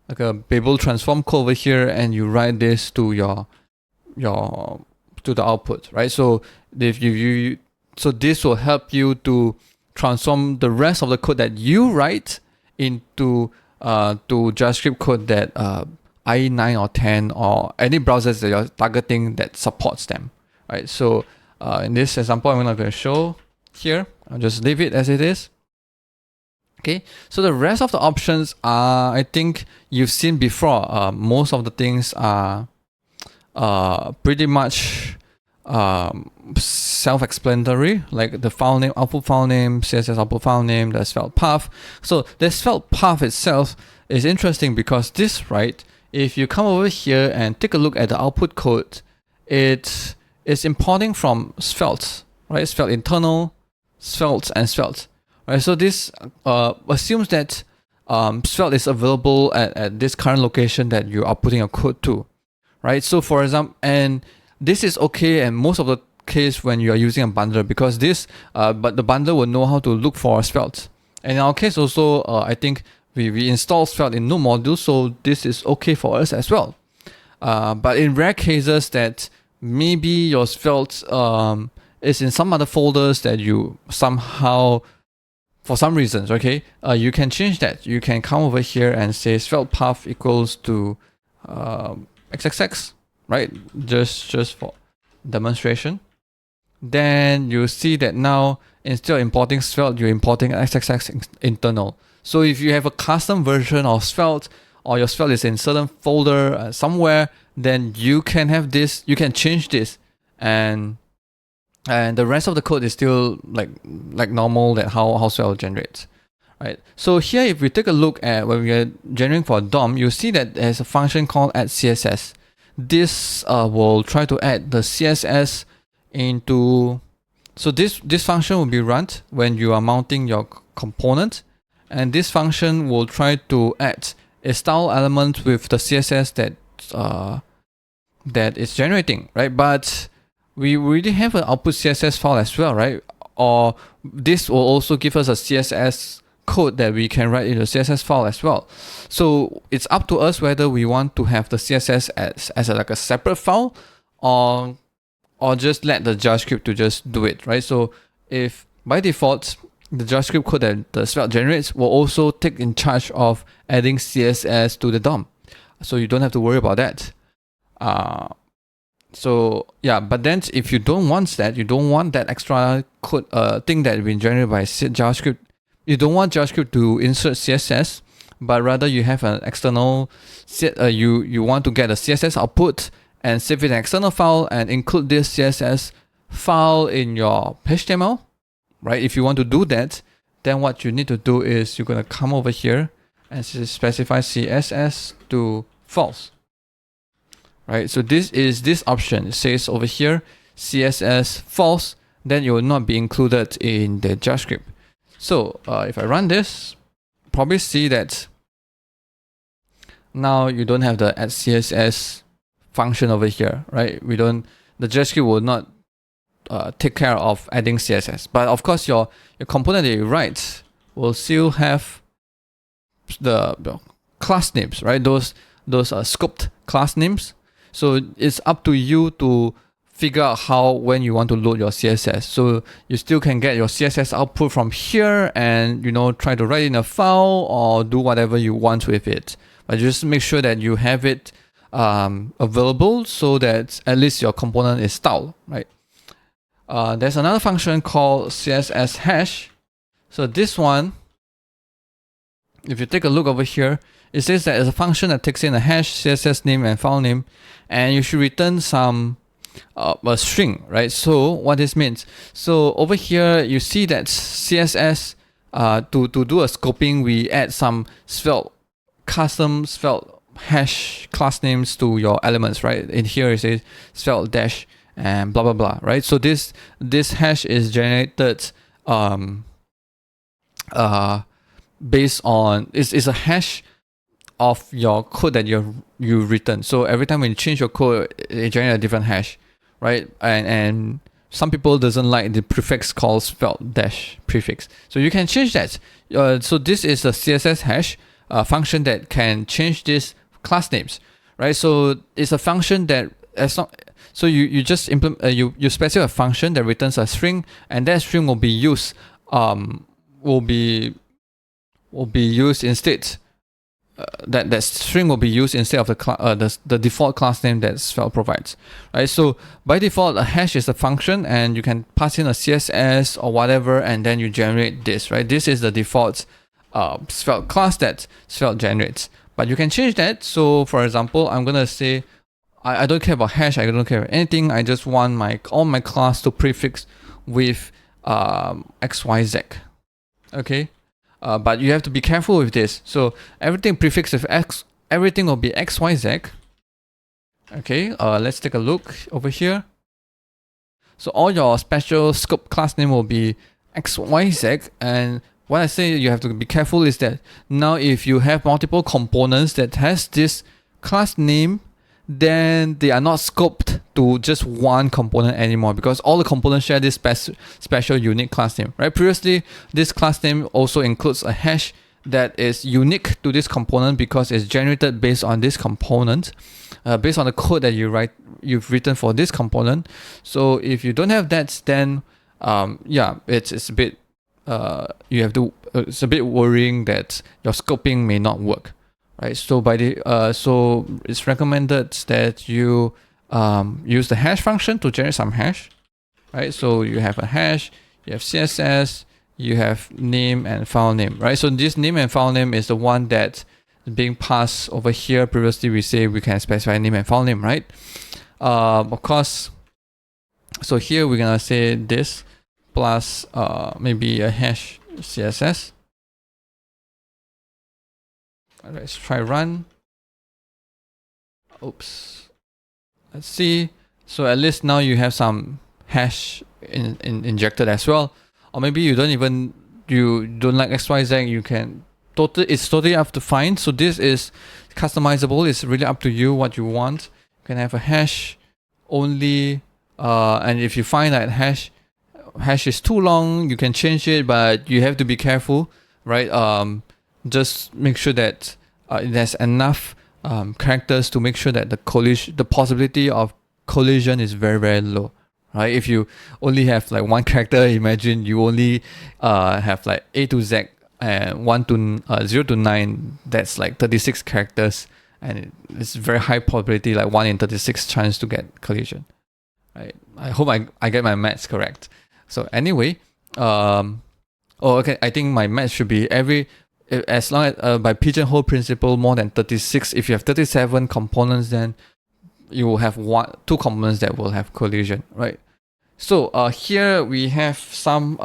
like a Babel transform code over here, and you write this to your to the output, right? So if so this will help you to transform the rest of the code that you write into to JavaScript code that IE 9 or 10 or any browsers that you're targeting that supports them, right? So in this example, I'm not going to show here. I'll just leave it as it is. Okay, so the rest of the options are, I think you've seen before. Most of the things are pretty much self-explanatory, like the file name, output file name, CSS output file name, the Svelte path. So the Svelte path itself is interesting because this, right, if you come over here and take a look at the output code, it is importing from Svelte right? Svelte internal, Svelte, and Svelte, right? So this assumes that Svelte is available at this current location that you are putting your code to, right? So for example, and this is okay, and most of the case when you are using a bundler, because this, but the bundler will know how to look for Svelte. And in our case also, I think we install Svelte in no module, so this is okay for us as well. But in rare cases that maybe your Svelte is in some other folders that you somehow, for some reasons, okay, you can change that. You can come over here and say Svelte path equals to XXX, right? Just for demonstration. Then you see that now instead of importing Svelte, you're importing XXX internal. So if you have a custom version of Svelte, or your Svelte is in certain folder somewhere, then you can have this, you can change this, and the rest of the code is still like normal, that how Svelte generates, right? So here, if we take a look at when we are generating for a DOM, you see that there's a function called add CSS. This will try to add the CSS into, so this function will be run when you are mounting your component, and this function will try to add a style element with the CSS that is generating, right? But we already have an output CSS file as well, right? Or this will also give us a CSS code that we can write in the CSS file as well. So it's up to us whether we want to have the CSS as like a separate file, or just let the JavaScript to just do it, right? So if by default, the JavaScript code that the Svelte generates will also take in charge of adding CSS to the DOM. So you don't have to worry about that. So yeah, but then if you don't want that, you don't want that extra code thing that been generated by JavaScript, you don't want JavaScript to insert CSS, but rather you have an external, you want to get a CSS output and save it in an external file and include this CSS file in your HTML, right? If you want to do that, then what you need to do is you're going to come over here and specify CSS to false, right? So this is this option. It says over here, CSS false, then it will not be included in the JavaScript. So if I run this, probably see that now you don't have the add CSS function over here, right? The JavaScript will not take care of adding CSS, but of course your component that you write will still have the class names, right? Those scoped class names. So it's up to you to figure out when you want to load your CSS. So you still can get your CSS output from here and try to write in a file or do whatever you want with it. But just make sure that you have it available so that at least your component is styled, right? There's another function called CSS hash. So this one, if you take a look over here, it says that it's a function that takes in a hash, CSS name, and file name, and you should return some a string, right? So what this means, so over here you see that CSS to do a scoping, we add some custom Svelte hash class names to your elements, right? In here it says Svelte dash and blah blah blah, right? So this hash is generated based on is a hash of your code that you've written. So every time when you change your code, it generates a different hash, right? And some people doesn't like the prefix called Svelte dash prefix, so you can change that. So this is a CSS hash function that can change these class names, right? So it's a function that so you just implement you specify a function that returns a string, and that string will be used instead. That string will be used instead of the default class name that Svelte provides, right? So by default, a hash is a function, and you can pass in a CSS or whatever, and then you generate this, right? This is the default Svelte class that Svelte generates, but you can change that. So for example, I'm gonna say I don't care about hash, I don't care about anything. I just want all my class to prefix with XYZ, okay? But you have to be careful with this. So everything prefixed with X, everything will be XYZ. Okay, let's take a look over here. So all your special scope class name will be XYZ. And what I say you have to be careful is that now if you have multiple components that has this class name, then they are not scoped to just one component anymore, because all the components share this special unique class name, right? Previously, this class name also includes a hash that is unique to this component because it's generated based on this component, based on the code that you've written for this component. So if you don't have that, then it's a bit it's a bit worrying that your scoping may not work, right? So so it's recommended that you use the hash function to generate some hash, right? So you have a hash, you have CSS, you have name and file name, right? So this name and file name is the one that is being passed over here. Previously, we say we can specify name and file name, right? Of course. So here we're gonna say this plus maybe a hash CSS. Let's try run. Oops. Let's see. So at least now you have some hash injected as well. Or maybe you don't like XYZ, you can it's totally up to find. So this is customizable. It's really up to you what you want. You can have a hash only, and if you find that hash is too long, you can change it, but you have to be careful, right? Just make sure that it has enough characters to make sure that the possibility of collision is very, very low. Right? If you only have like one character, imagine you only have like A to Z and 0 to 9. That's like 36 characters, and it's very high probability, like 1 in 36 chance to get collision. Right? I hope I get my maths correct. So anyway, okay. I think my maths should be as long as by pigeonhole principle more than 36. If you have 37 components, then you will have two components that will have collision, right? So here we have some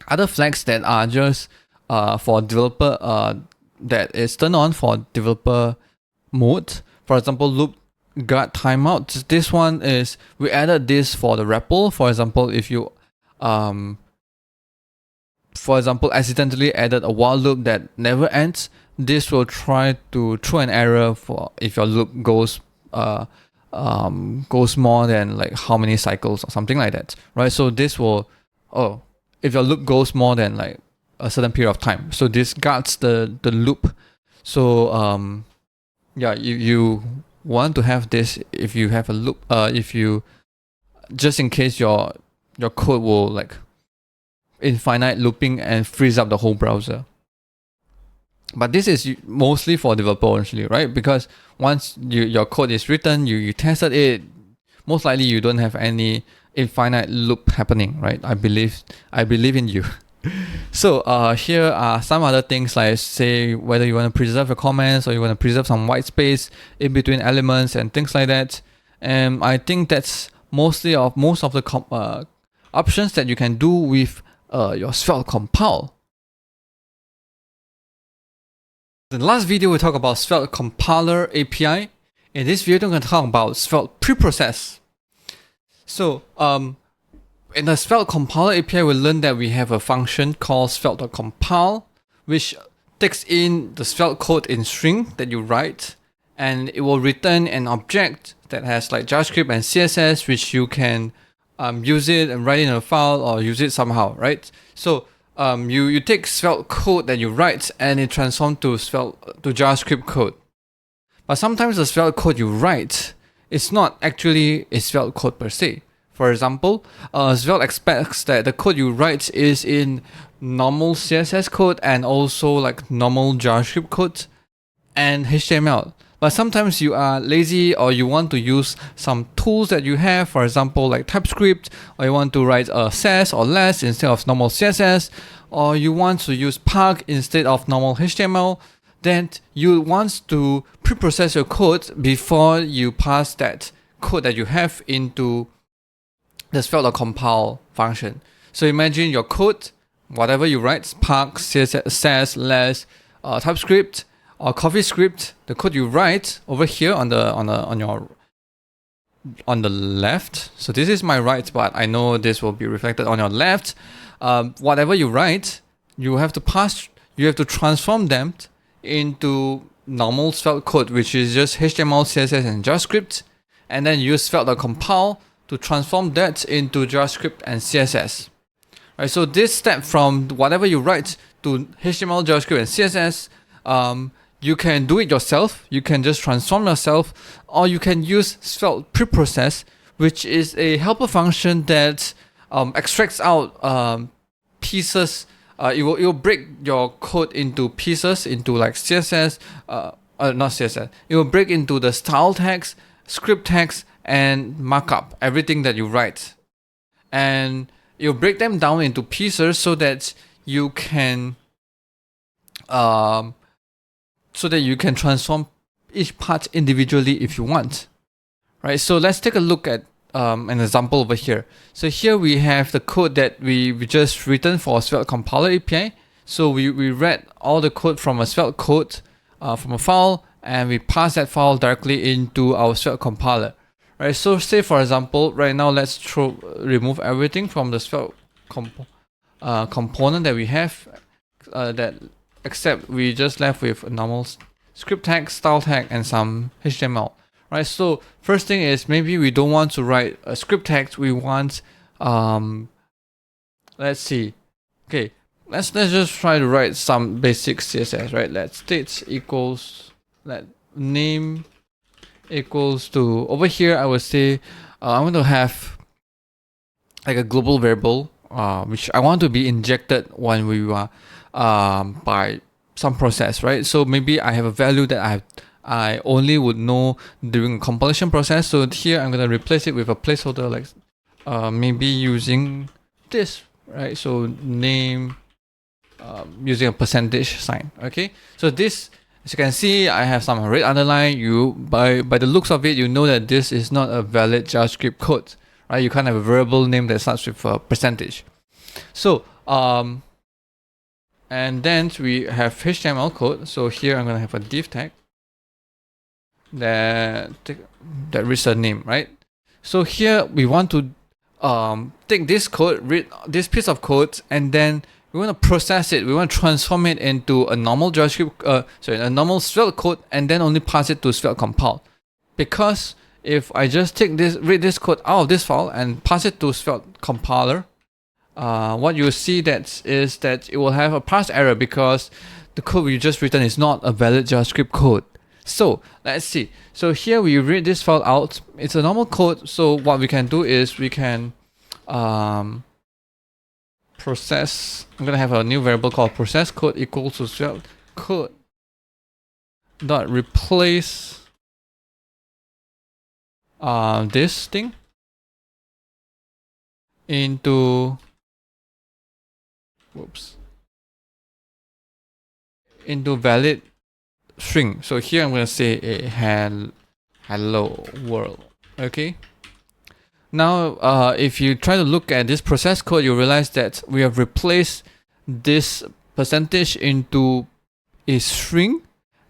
other flags that are just for developer that is turned on for developer mode. For example, loop guard timeout. This one is, we added this for the REPL. For example, if you accidentally added a while loop that never ends, this will try to throw an error for if your loop goes more than like how many cycles or something like that, right? So this will, if your loop goes more than like a certain period of time, so this guards the loop. So you want to have this if you have a loop, if you, just in case your code will like infinite looping and freeze up the whole browser. But this is mostly for developer actually, right? Because once your code is written, you tested it, most likely you don't have any infinite loop happening, right? I believe in you. So here are some other things, like say whether you want to preserve your comments or you want to preserve some white space in between elements and things like that. And I think that's most of the options that you can do with your Svelte compile. In the last video, we talked about Svelte compiler API. In this video, I'm going to talk about Svelte preprocess. So, in the Svelte compiler API, we learned that we have a function called Svelte.compile, which takes in the Svelte code in string that you write, and it will return an object that has like JavaScript and CSS, which you can use it and write in a file or use it somehow, right? So you take Svelte code that you write and it transforms to JavaScript code. But sometimes the Svelte code you write is not actually a Svelte code per se. For example, Svelte expects that the code you write is in normal CSS code and also like normal JavaScript code and HTML. But sometimes you are lazy or you want to use some tools that you have, for example, like TypeScript, or you want to write a sass or less instead of normal CSS, or you want to use Pug instead of normal HTML, then you want to preprocess your code before you pass that code that you have into the Svelte.compile function. So imagine your code, whatever you write, Pug, CSS, sass, less, TypeScript, or CoffeeScript, the code you write over here on your on the left. So this is my right, but I know this will be reflected on your left. Whatever you write, you have to transform them into normal Svelte code, which is just HTML, CSS, and JavaScript, and then use Svelte.compile to transform that into JavaScript and CSS. Right, so this step from whatever you write to HTML, JavaScript, and CSS, you can do it yourself. You can just transform yourself, or you can use Svelte preprocess, which is a helper function that extracts out pieces. It will break your code into pieces, into like CSS, not CSS. It will break into the style tags, script tags, and markup, everything that you write, and you break them down into pieces so that you can transform each part individually if you want. Right, so let's take a look at an example over here. So here we have the code that we just written for Svelte compiler API. So we read all the code from a Svelte code from a file, and we pass that file directly into our Svelte compiler. Right, so say for example, right now let's remove everything from the Svelte component that we have, except we just left with a normal script tag, style tag, and some HTML. Right, so first thing is maybe we don't want to write a script tag. We want let's see. Okay, let's just try to write some basic CSS. Right, let state equals let name equals to, over here I would say I want to have like a global variable which I want to be injected when we by some process, right? So maybe I have a value that I only would know during compilation process. So here I'm gonna replace it with a placeholder, like maybe using this, right? So name using a percentage sign. Okay, so this, as you can see, I have some red underline. By the looks of it, you know that this is not a valid JavaScript code, right? You can't have a variable name that starts with a percentage. So and then we have HTML code. So here I'm gonna have a div tag that reads a name, right? So here we want to take this code, read this piece of code, and then we want to process it. We want to transform it into a normal JavaScript, a normal Svelte code, and then only pass it to Svelte compile. Because if I just read this code out of this file and pass it to Svelte compiler, what you see is that it will have a parse error because the code we just written is not a valid JavaScript code. So let's see. So here we read this file out. It's a normal code. So what we can do is we can process. I'm gonna have a new variable called process code equals to Svelte code dot replace this thing into valid string. So here I'm gonna say a hello world. Okay. Now, if you try to look at this process code, you realize that we have replaced this percentage into a string,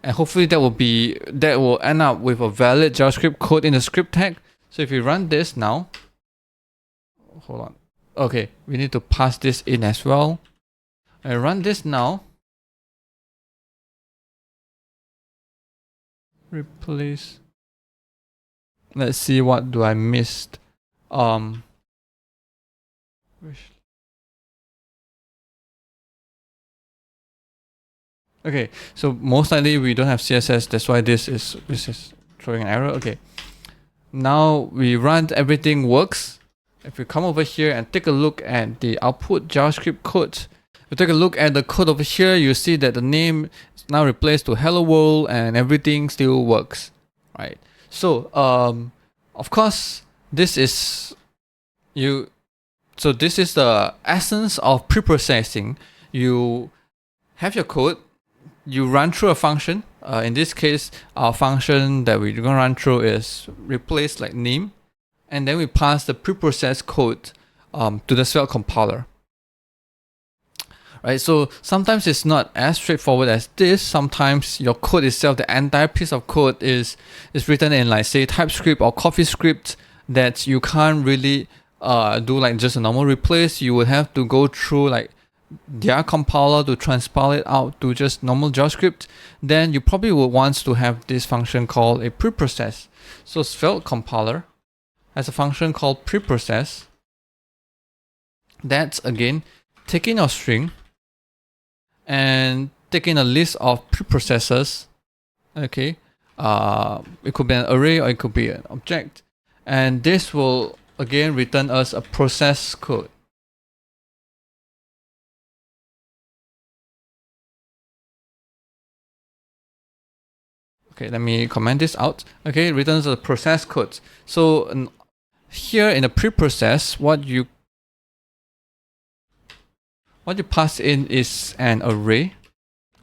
and hopefully that will end up with a valid JavaScript code in the script tag. So if you run this now, hold on. Okay, we need to pass this in as well. I run this now. Replace. Let's see, what do I missed. Okay, so most likely we don't have CSS. That's why this is throwing an error. Okay, now we run, everything works. If we come over here and take a look at the output JavaScript code, if you take a look at the code over here, you see that the name is now replaced to hello world and everything still works, right? So of course, this is the essence of preprocessing. You have your code, you run through a function. In this case, our function that we're going to run through is replace like name, and then we pass the preprocessed code to the Svelte compiler. right? So sometimes it's not as straightforward as this. Sometimes your code itself, the entire piece of code is written in like say TypeScript or CoffeeScript that you can't really do like just a normal replace. You would have to go through like their compiler to transpile it out to just normal JavaScript. Then you probably would want to have this function called a preprocess. So Svelte compiler has a function called preprocess. That's again taking a string and taking a list of preprocessors. Okay, it could be an array or it could be an object, and this will again return us a process code. Okay, let me comment this out. Okay, it returns a process code. So here in the preprocess, what you pass in is an array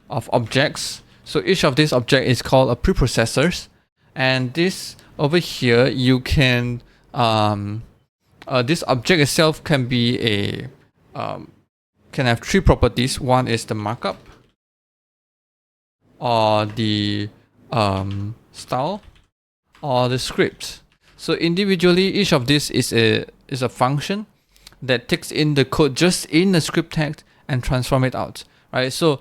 of objects. So each of these objects is called a preprocessors, and this over here you can this object itself can be a can have three properties. One is the markup, or the style, or the script. So individually, each of these is a function that takes in the code just in the script tag and transform it out, right? So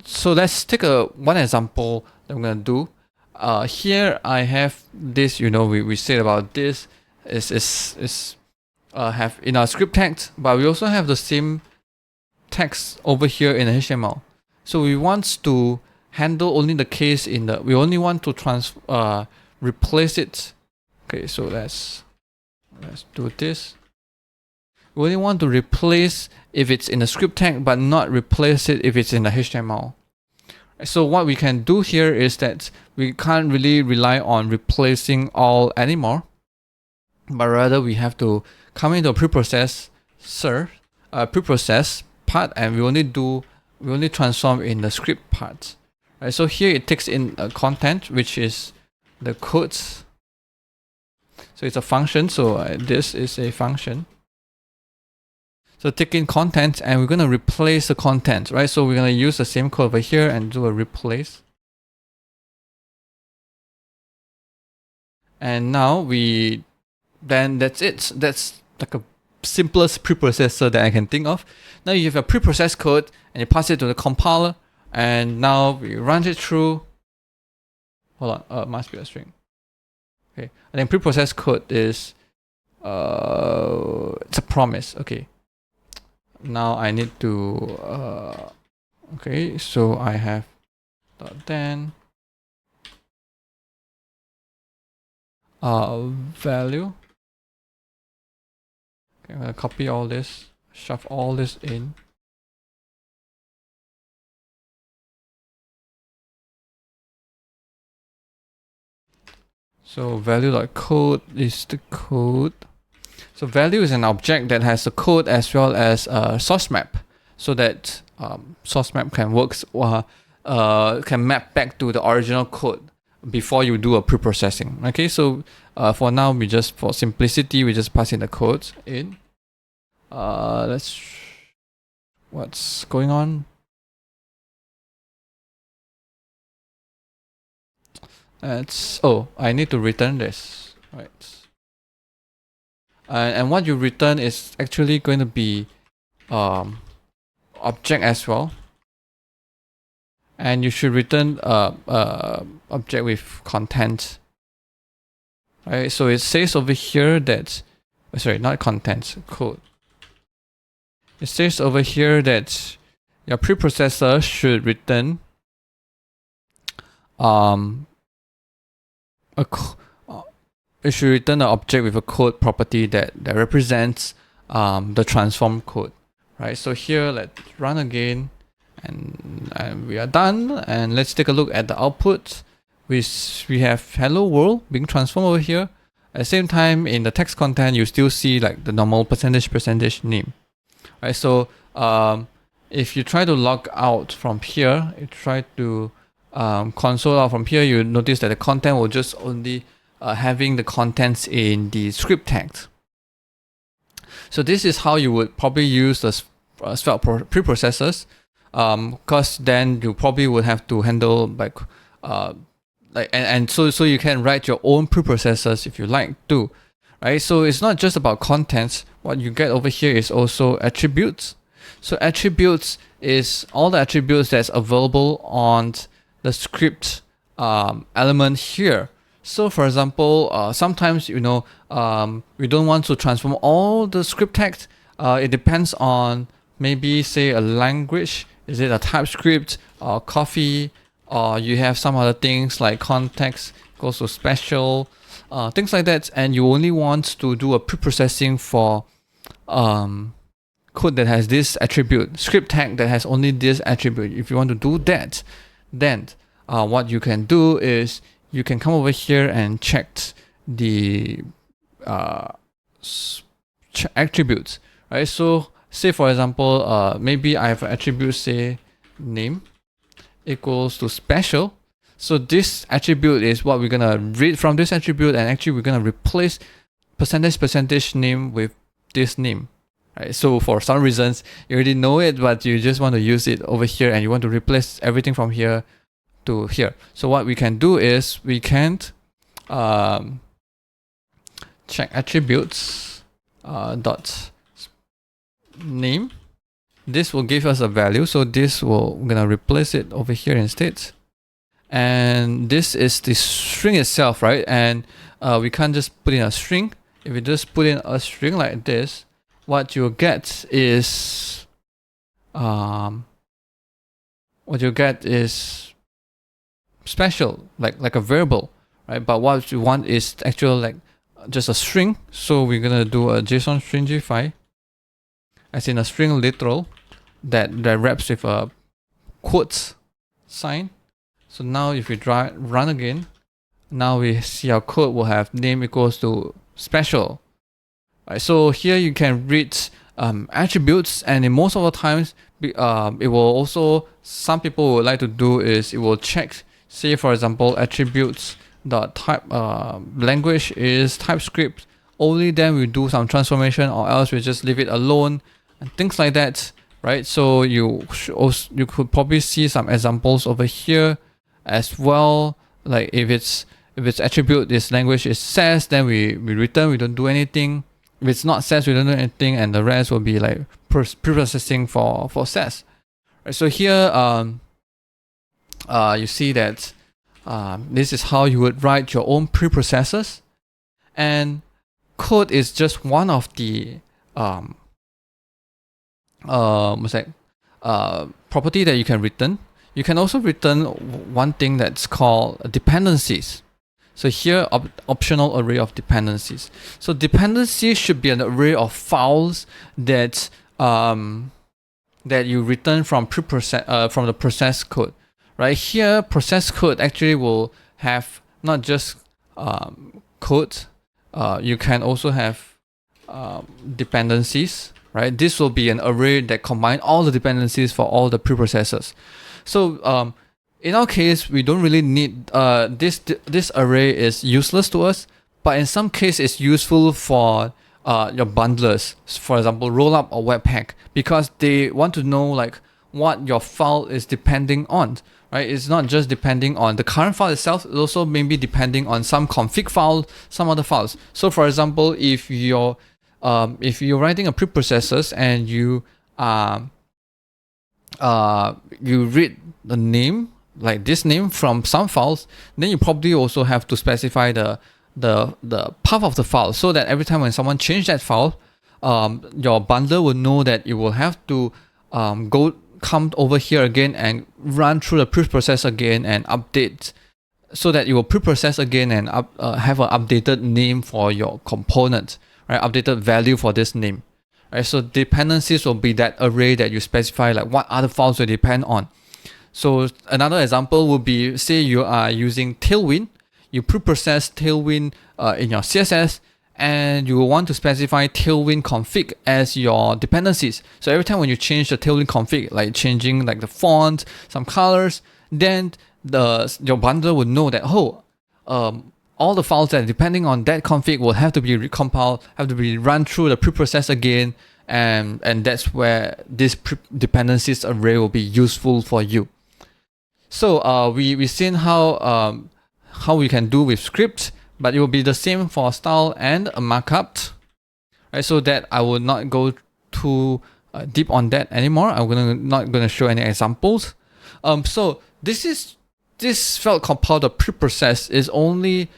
so let's take one example that I'm gonna do. Here I have this, we said about this is have in our script tag, but we also have the same text over here in the HTML. So we want to handle only the case we only want to replace it. Okay, so let's do this. We only want to replace if it's in the script tag, but not replace it if it's in the HTML. So what we can do here is that we can't really rely on replacing all anymore, but rather we have to come into a preprocess part, and we only transform in the script part. Right, so here it takes in a content, which is the codes. So it's a function. So this is a function. So take in content, and we're going to replace the content, right? So we're going to use the same code over here and do a replace. And now then that's it. That's like a simplest preprocessor that I can think of. Now you have a preprocessed code and you pass it to the compiler, and now we run it through. Hold on, must be a string. Okay, and then preprocessed code is it's a promise. Okay. Now I need to okay, so I have .then value. Okay, I'm gonna copy all this, shove all this in. So value.code is the code. So value is an object that has a code as well as a source map, so that source map can can map back to the original code before you do a preprocessing. Okay, so for now, for simplicity, we just pass in the codes in. What's going on? I need to return this, right? And what you return is actually going to be object as well, and you should return object with content. Right, so it says over here that not content, code. It says over here that your preprocessor should return it should return an object with a code property that represents the transform code, right? So here, let's run again, and we are done. And let's take a look at the output. We have hello world being transformed over here. At the same time, in the text content, you still see like the normal percentage name, right? So if you try to log out from here, you try to console out from here, you notice that the content will just only having the contents in the script tag. So this is how you would probably use the Svelte preprocessors, because then you probably would have to handle so you can write your own preprocessors if you like to, right? So it's not just about contents. What you get over here is also attributes. So attributes is all the attributes that's available on the script element here. So for example, sometimes we don't want to transform all the script text. It depends on maybe say a language. Is it a TypeScript or coffee? Or you have some other things like context goes to special, things like that, and you only want to do a preprocessing for code that has this attribute, script tag that has only this attribute. If you want to do that, then what you can do is you can come over here and check the attributes, right? So say for example, maybe I have an attribute, say name equals to special. So this attribute is what we're gonna read from this attribute, and actually we're gonna replace percentage name with this name, right? So for some reasons you already know it, but you just want to use it over here, and you want to replace everything from here to here. So what we can do is we can check attributes dot name. This will give us a value, so we're gonna replace it over here instead. And this is the string itself, right? And we can't just put in a string. If we just put in a string like this, what you'll get is special, like a variable, right? But what we want is actual like just a string. So we're gonna do a JSON stringify, as in a string literal that wraps with a quotes sign. So now if we run again, now we see our code will have name equals to special. Right, so here you can read attributes, and in most of the times it will also, some people would like to do is it will check, say for example attributes dot type language is TypeScript, only then we do some transformation, or else we just leave it alone and things like that, right? So you could probably see some examples over here as well. Like if its attribute this language is says, then we return, we don't do anything. If it's not says, we don't do anything, and the rest will be like preprocessing for says. Right, so here you see that this is how you would write your own preprocessors, and code is just one of the property that you can return. You can also return one thing that's called dependencies. So here, optional array of dependencies. So dependencies should be an array of files that you return from from the process code. Right here, process code actually will have not just code. You can also have dependencies. Right, this will be an array that combines all the dependencies for all the preprocessors. So in our case, we don't really need this array is useless to us, but in some case it's useful for your bundlers, for example rollup or webpack, because they want to know like what your file is depending on, right? It's not just depending on the current file itself, it's also maybe depending on some config file, some other files. So for example, if you're writing a preprocessors and you read the name, like this name, from some files, then you probably also have to specify the path of the file, so that every time when someone changes that file, your bundler will know that you will have to come over here again and run through the preprocess again and update, so that you will preprocess again and have an updated name for your component, right? Updated value for this name. Right, so dependencies will be that array that you specify, like what other files will depend on. So another example would be, say you are using Tailwind, you preprocess Tailwind in your CSS, and you want to specify Tailwind config as your dependencies. So every time when you change the Tailwind config, like changing like the font, some colors, then your bundler would know that all the files that depending on that config will have to be recompiled, have to be run through the preprocess again, and that's where this dependencies array will be useful for you. So we seen how we can do with script, but it will be the same for style and a markup, right? So that I will not go too deep on that anymore. I'm not gonna show any examples. So this Svelte compiler preprocess is only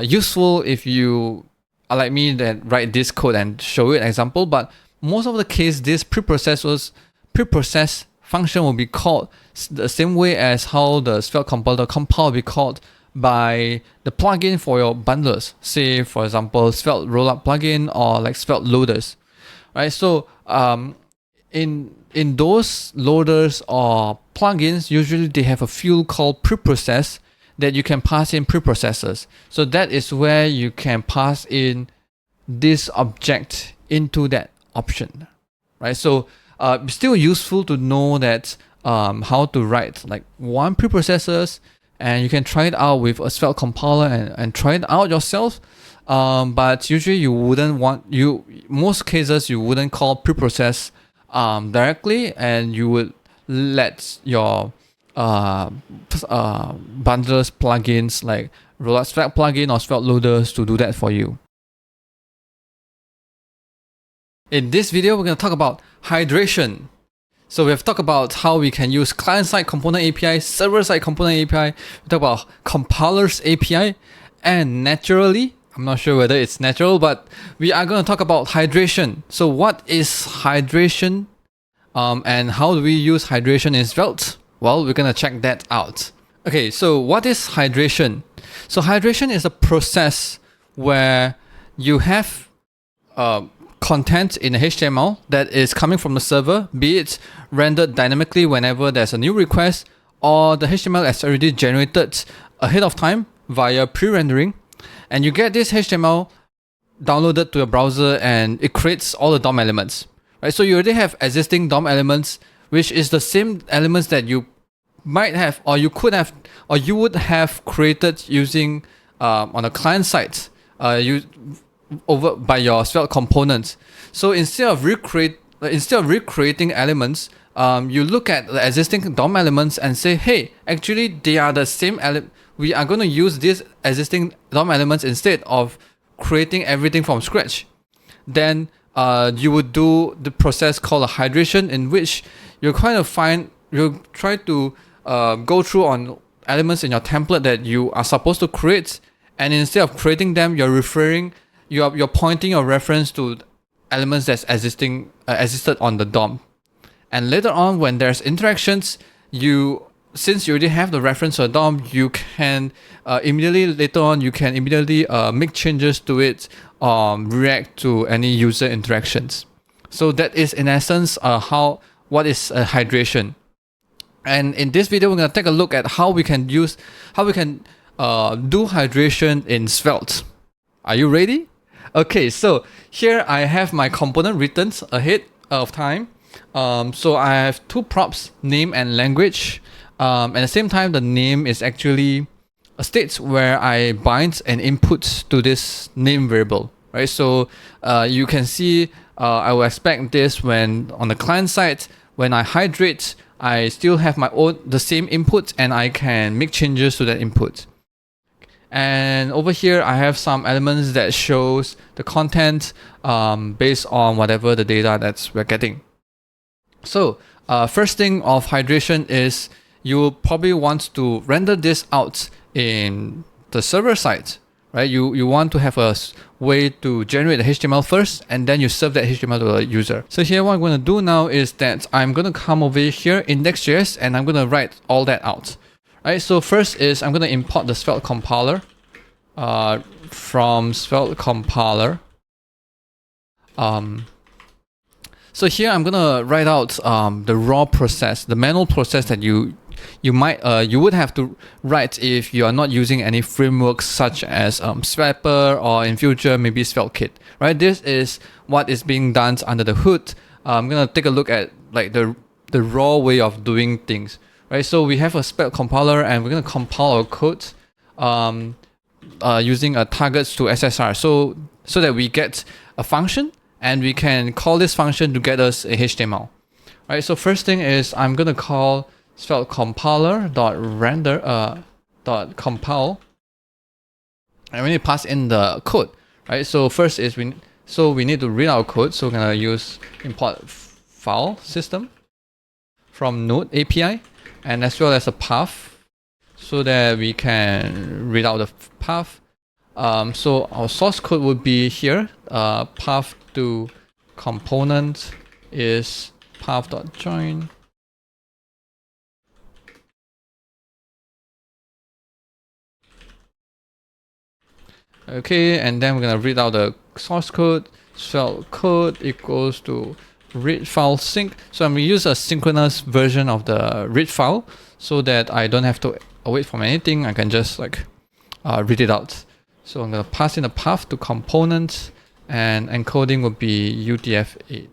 useful if you are like me that write this code and show it example. But most of the case, this preprocess function will be called the same way as how the Svelte compiler will be called by the plugin for your bundlers. Say for example, Svelte rollup plugin or like Svelte loaders, right? So in those loaders or plugins, usually they have a field called preprocess that you can pass in preprocessors. So that is where you can pass in this object into that option, right? So it's still useful to know that how to write like one preprocessors, and you can try it out with a Svelte compiler and try it out yourself. But usually you wouldn't most cases you wouldn't call preprocess directly, and you would let your bundlers plugins like rollup Svelte plugin or Svelte loaders to do that for you. In this video, we're going to talk about hydration. So we have talked about how we can use client-side component API, server-side component API, we talk about compilers API, and naturally, I'm not sure whether it's natural, but we are going to talk about hydration. So what is hydration? And how do we use hydration in Svelte? Well, we're going to check that out. Okay, so what is hydration? So hydration is a process where you have content in HTML that is coming from the server, be it rendered dynamically whenever there's a new request, or the HTML is already generated ahead of time via pre-rendering, and you get this HTML downloaded to your browser and it creates all the DOM elements, right? So you already have existing DOM elements, which is the same elements that you might have, or you could have, or you would have created using on a client side, over by your Svelte components. So instead of recreating elements, you look at the existing DOM elements and say, hey, actually they are the same element. We are going to use these existing DOM elements instead of creating everything from scratch. Then you would do the process called a hydration, in which you try to go through on elements in your template that you are supposed to create, and instead of creating them, you're pointing your reference to elements that's existed on the DOM. And later on, when there's interactions, since you already have the reference to the DOM, you can immediately make changes to it, react to any user interactions. So that is in essence what is hydration. And in this video, we're gonna take a look at how we can do hydration in Svelte. Are you ready? Okay, so here I have my component written ahead of time. So I have two props, name and language. At the same time, the name is actually a state where I bind an input to this name variable, right? So you can see I will expect this when on the client side, when I hydrate, I still have the same input, and I can make changes to that input. And over here, I have some elements that shows the content based on whatever the data that we're getting. So first thing of hydration is you will probably want to render this out in the server side, right? You want to have a way to generate the HTML first, and then you serve that HTML to the user. So here what I'm going to do now is that I'm going to come over here, index.js, and I'm going to write all that out. Right, so first is I'm going to import the Svelte compiler from Svelte compiler. So here I'm going to write out the raw process, the manual process that you would have to write if you are not using any frameworks such as Swapper, or in future maybe SvelteKit. Right, this is what is being done under the hood. I'm going to take a look at like the raw way of doing things. Right, so we have a Svelte compiler, and we're going to compile our code using a targets to SSR, so that we get a function, and we can call this function to get us a HTML. Right, so first thing is I'm gonna call Svelte compiler dot render dot compile, and we need to pass in the code. Right, so first is we need to read our code. So we're gonna use import file system from Node API, and as well as a path, so that we can read out the path. So our source code would be here. Path to component is path.join. Okay, and then we're gonna read out the source code. Svelte code equals to read file sync. So I'm gonna use a synchronous version of the read file, so that I don't have to await from anything. I can just like read it out. So I'm gonna pass in a path to component, and encoding will be UTF-8.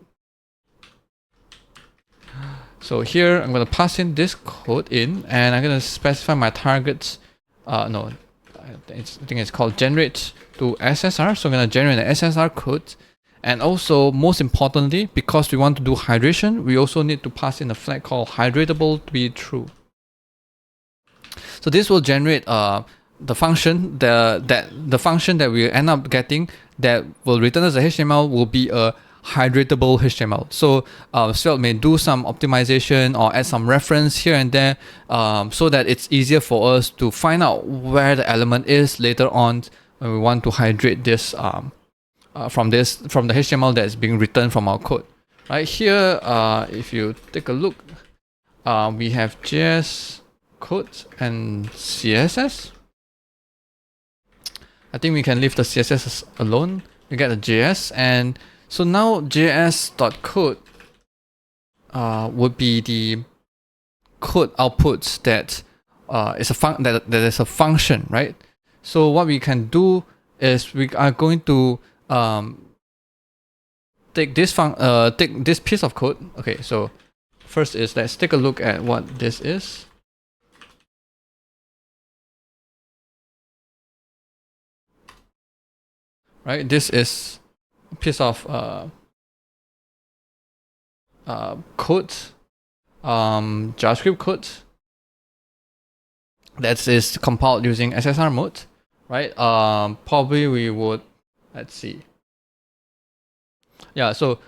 So here I'm gonna pass in this code in, and I'm gonna specify my targets. No, I think it's called generate to SSR. So I'm gonna generate an SSR code, and also most importantly, because we want to do hydration, we also need to pass in a flag called hydratable to be true. So this will generate the function the function that we end up getting that will return as a HTML will be a hydratable HTML. So Svelte may do some optimization or add some reference here and there, so that it's easier for us to find out where the element is later on when we want to hydrate this from the HTML that is being written from our code. Right here, if you take a look, we have JS code and CSS. I think we can leave the CSS alone. We get the JS, and so now js.code would be the code output that is that is a function, right? So what we can do is we are going to take this piece of code. Okay, so first is let's take a look at what this is. Right, this is a piece of code, JavaScript code that is compiled using SSR mode, right? Probably we would, let's see. Yeah, so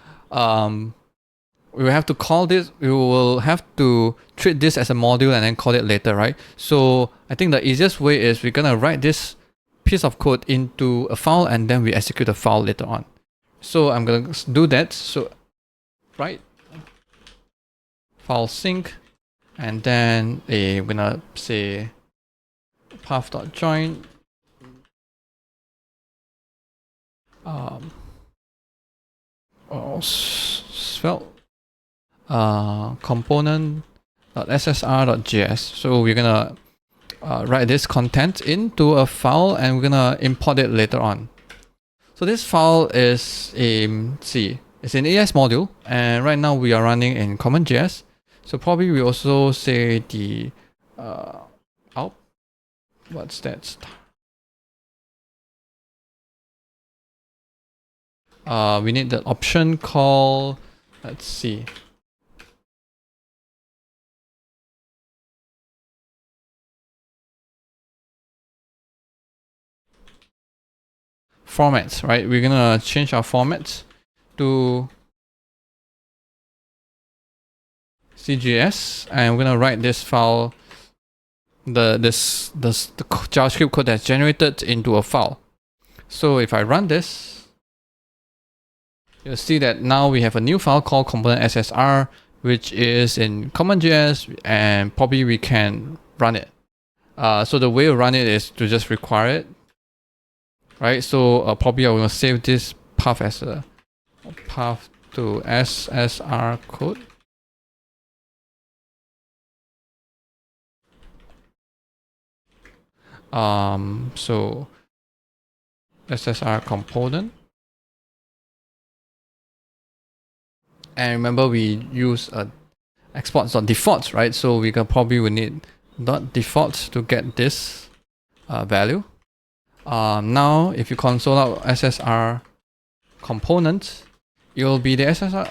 we will have to call this. We will have to treat this as a module and then call it later, right? So I think the easiest way is we're gonna write this piece of code into a file, and then we execute the file later on. So I'm gonna do that. So right, file sync, and then we're gonna say path.join Svelte component.ssr.js. So we're gonna write this content into a file, and we're gonna import it later on. So this file is it's an AS module, and right now we are running in CommonJS. So probably we also say the out. What's that? We need the option called, let's see. Formats, right? We're gonna change our format to CGS, and we're gonna write this file, the JavaScript code that's generated into a file. So if I run this, you'll see that now we have a new file called component.ssr, which is in CommonJS, and probably we can run it. So the way to run it is to just require it. Right, so probably I'm gonna save this path as a path to SSR code. So SSR component, and remember we use exports.defaults, right? So we can probably will need .default to get this value. Now if you console out SSR component, it'll be the SSR,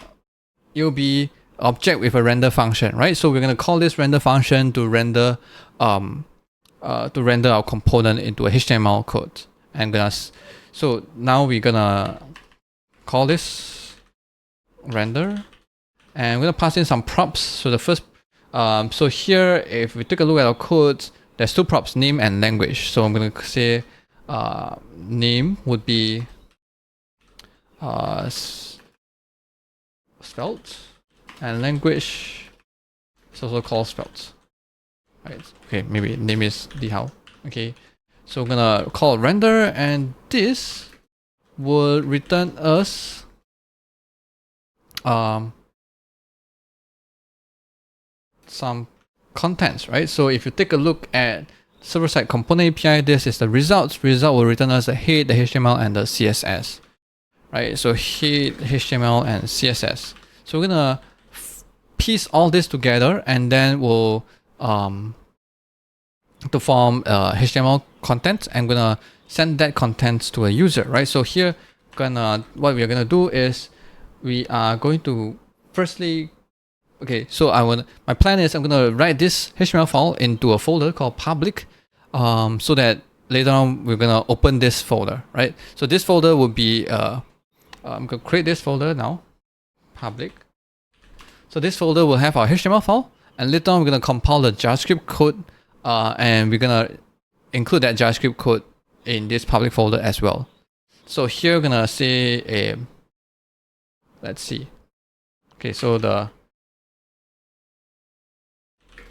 it'll be object with a render function, right? So we're gonna call this render function to render our component into a HTML code. So now we're gonna call this render, and we're gonna pass in some props. So the first, so here, if we take a look at our code, there's two props, name and language. So I'm gonna say name would be Svelte, and language is also called Svelte. Right. Okay, maybe name is Dihao. Okay, so we're gonna call render, and this will return us some contents, right? So if you take a look at server-side component API, this is the results. Result will return us the head, the HTML, and the CSS, right? So head, HTML, and CSS. So we're gonna piece all this together, and then we'll to form HTML content, and gonna send that content to a user, right? So here, what we are gonna do is we are going to firstly, okay. So my plan is I'm gonna write this HTML file into a folder called public, so that later on we're gonna open this folder, right? So this folder will be I'm gonna create this folder now, public. So this folder will have our HTML file, and later on we're gonna compile the JavaScript code, and we're gonna include that JavaScript code in this public folder as well. So here we're gonna say let's see. Okay, so the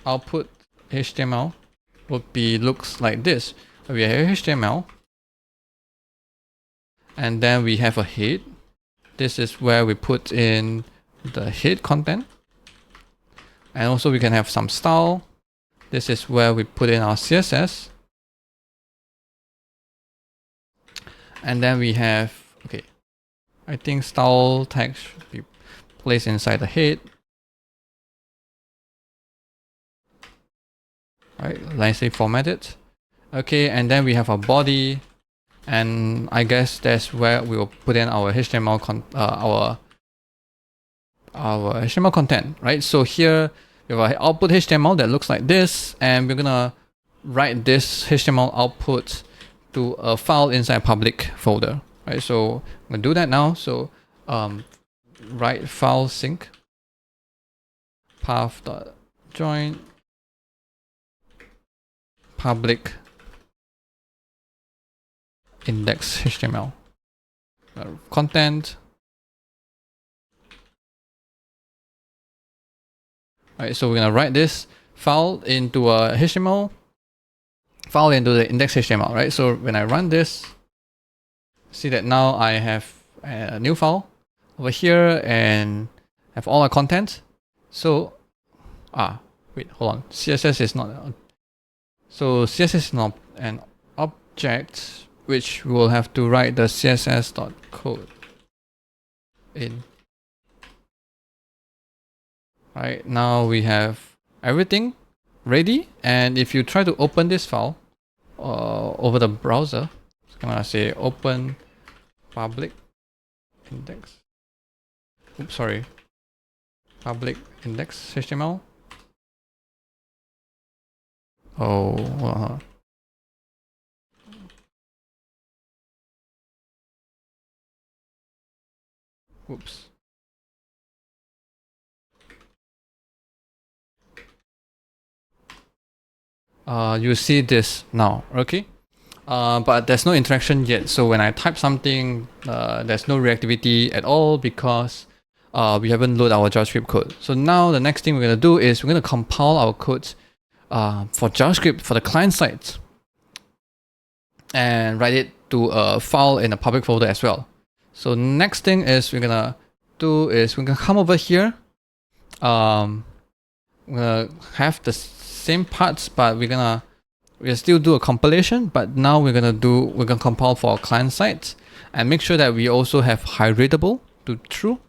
output HTML would be looks like this. We have HTML, and then we have a head. This is where we put in the head content, and also we can have some style. This is where we put in our CSS, and then we have, okay, I think style tag should be placed inside the head. Right, nicely formatted. Okay, and then we have our body, and I guess that's where we will put in our HTML our HTML content, right? So here we have our output HTML that looks like this, and we're gonna write this HTML output to a file inside public folder, right? So I'm gonna do that now. So write file sync path.join public index HTML content. Alright, so we're gonna write this file into a HTML file into the index HTML, right? So when I run this, see that now I have a new file over here and have all our content. So wait, hold on. CSS is not so CSS is not an object, which we will have to write the css.code in. Right, now we have everything ready, and if you try to open this file over the browser, it's gonna say open public index. Oops, sorry. Public index HTML. Oh, whoops. You see this now, okay? But there's no interaction yet. So when I type something, there's no reactivity at all because we haven't loaded our JavaScript code. So now the next thing we're gonna do is we're gonna compile our code for JavaScript for the client side and write it to a file in a public folder as well. So next thing is we're gonna do is we're gonna come over here. We're gonna have the same parts, but we'll still do a compilation, but now we're gonna compile for our client side and make sure that we also have Readable to true,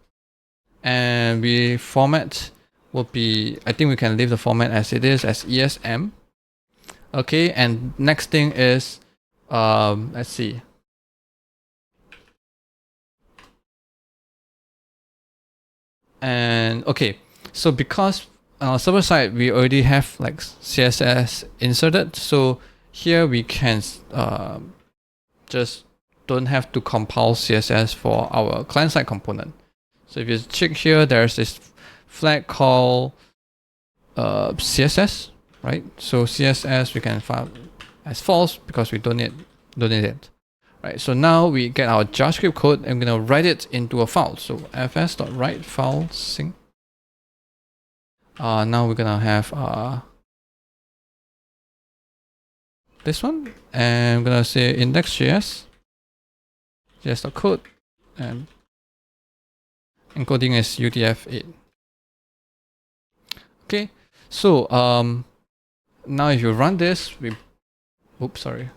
and we format will be, I think we can leave the format as it is, as ESM. Okay, and next thing is let's see. And okay, so because on our server side we already have like CSS inserted, so here we can just don't have to compile CSS for our client side component. So if you check here, there's this flag called CSS, right? So CSS we can file as false because we don't need it, right? So now we get our JavaScript code and we're gonna write it into a file. So fs.write file sync. Now we're gonna have this one, and I'm gonna say index.js, js.code, and encoding is UTF-8. Okay, so now if you run this, oops, sorry.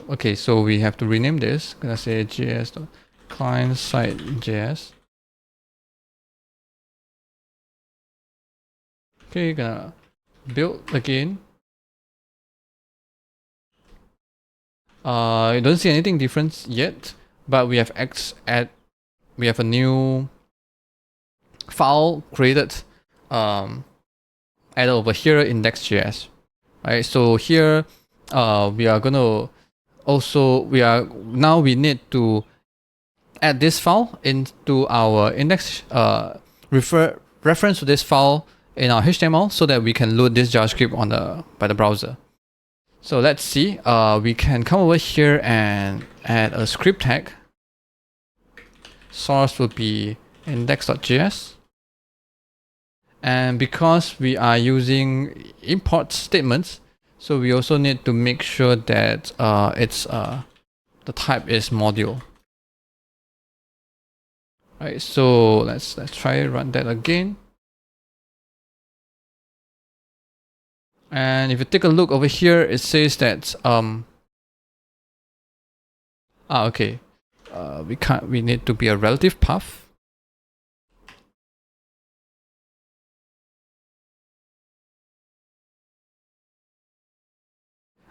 Okay, so we have to rename this. I'm gonna say js.client-side.js. Okay, gonna build again. You don't see anything different yet, but we have we have a new file created, added over here, index.js. Right, so here we are gonna we need to add this file into our index, reference to this file in our HTML so that we can load this JavaScript by the browser. So let's see, we can come over here and add a script tag. Source will be index.js. And because we are using import statements, so we also need to make sure that the type is module. Right, so let's try run that again. And if you take a look over here, it says that okay, we need to be a relative path.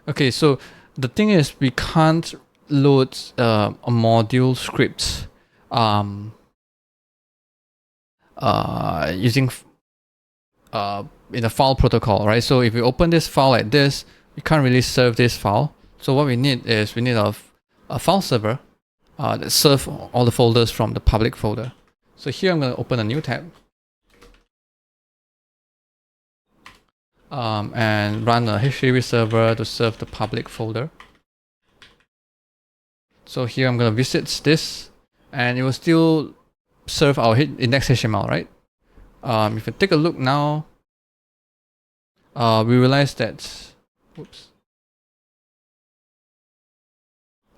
Okay, so the thing is we can't load a module script using in a file protocol, right? So if we open this file like this, we can't really serve this file. So what we need is a file server that serves all the folders from the public folder. So here I'm going to open a new tab and run a HTTP server to serve the public folder. So here I'm going to visit this, and it will still serve our index.html, right? If you take a look now, we realize that, whoops,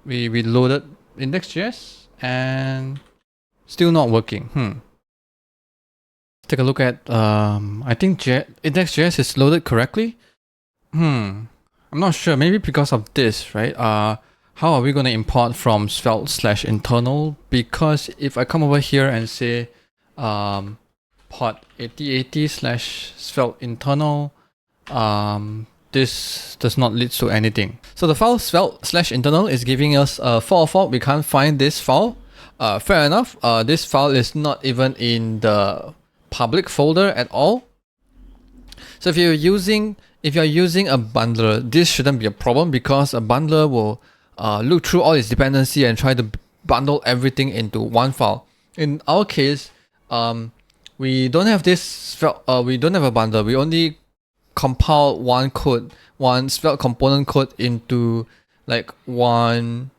we loaded index.js and still not working. Take a look at, I think index.js is loaded correctly. I'm not sure, maybe because of this, right? How are we going to import from Svelte/internal? Because if I come over here and say port 8080/Svelte internal, this does not lead to anything. So the file Svelte/internal is giving us a 404. We can't find this file. Fair enough. This file is not even in the public folder at all. So if you're using a bundler, this shouldn't be a problem, because a bundler will look through all its dependency and try to bundle everything into one file. In our case, we don't have this. We don't have a bundle. We only compile one Svelte component code into like one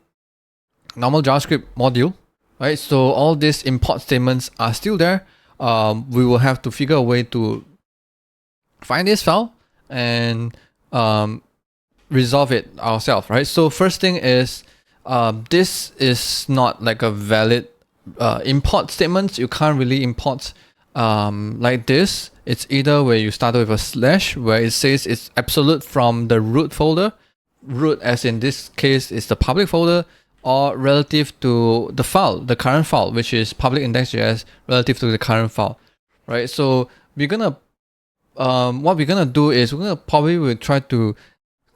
normal JavaScript module, right? So all these import statements are still there. We will have to figure a way to find this file and resolve it ourselves, right? So first thing is, this is not like a valid import statement. You can't really import like this. It's either where you start with a slash, where it says it's absolute from the root folder, root as in this case is the public folder, or relative to the file, the current file, which is public index.js relative to the current file, right? So we're gonna what we're gonna do is we're gonna probably will try to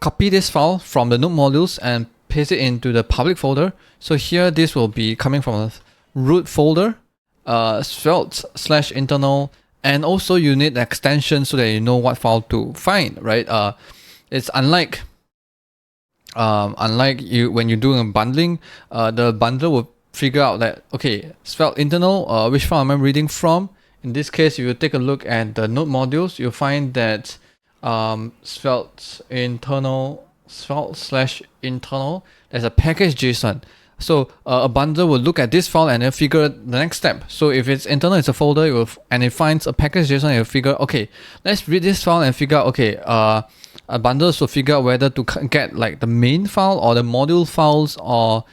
copy this file from the node modules and paste it into the public folder. So here, this will be coming from a root folder, svelte/internal, and also you need the extension so that you know what file to find, right? It's unlike you when you're doing a bundling, the bundler will figure out that, okay, Svelte internal, which file am I reading from? In this case, if you take a look at the node modules, you'll find that svelte/internal, there's a package JSON. So a bundler will look at this file and then figure the next step. So if it's internal, it's a folder, and it finds a package JSON, it'll figure, okay, let's read this file and figure out, okay, a bundle will figure out whether to get like the main file or the module files, or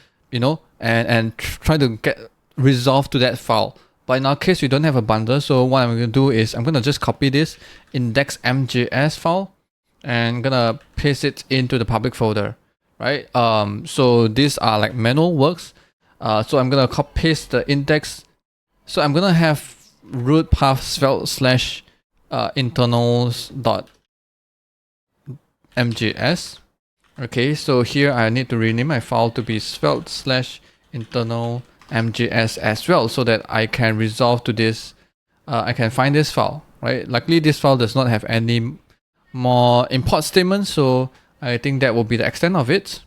and try to get resolved to that file. But in our case, we don't have a bundle, so what I'm going to do is I'm going to just copy this index.mjs file and I'm going to paste it into the public folder, right? So these are like manual works. So I'm going to paste the index. So I'm going to have root path svelte/internals.mjs. Okay, so here I need to rename my file to be svelte/internal.mjs as well, so that I can resolve to this, I can find this file, right? Luckily, this file does not have any more import statements, so I think that will be the extent of it.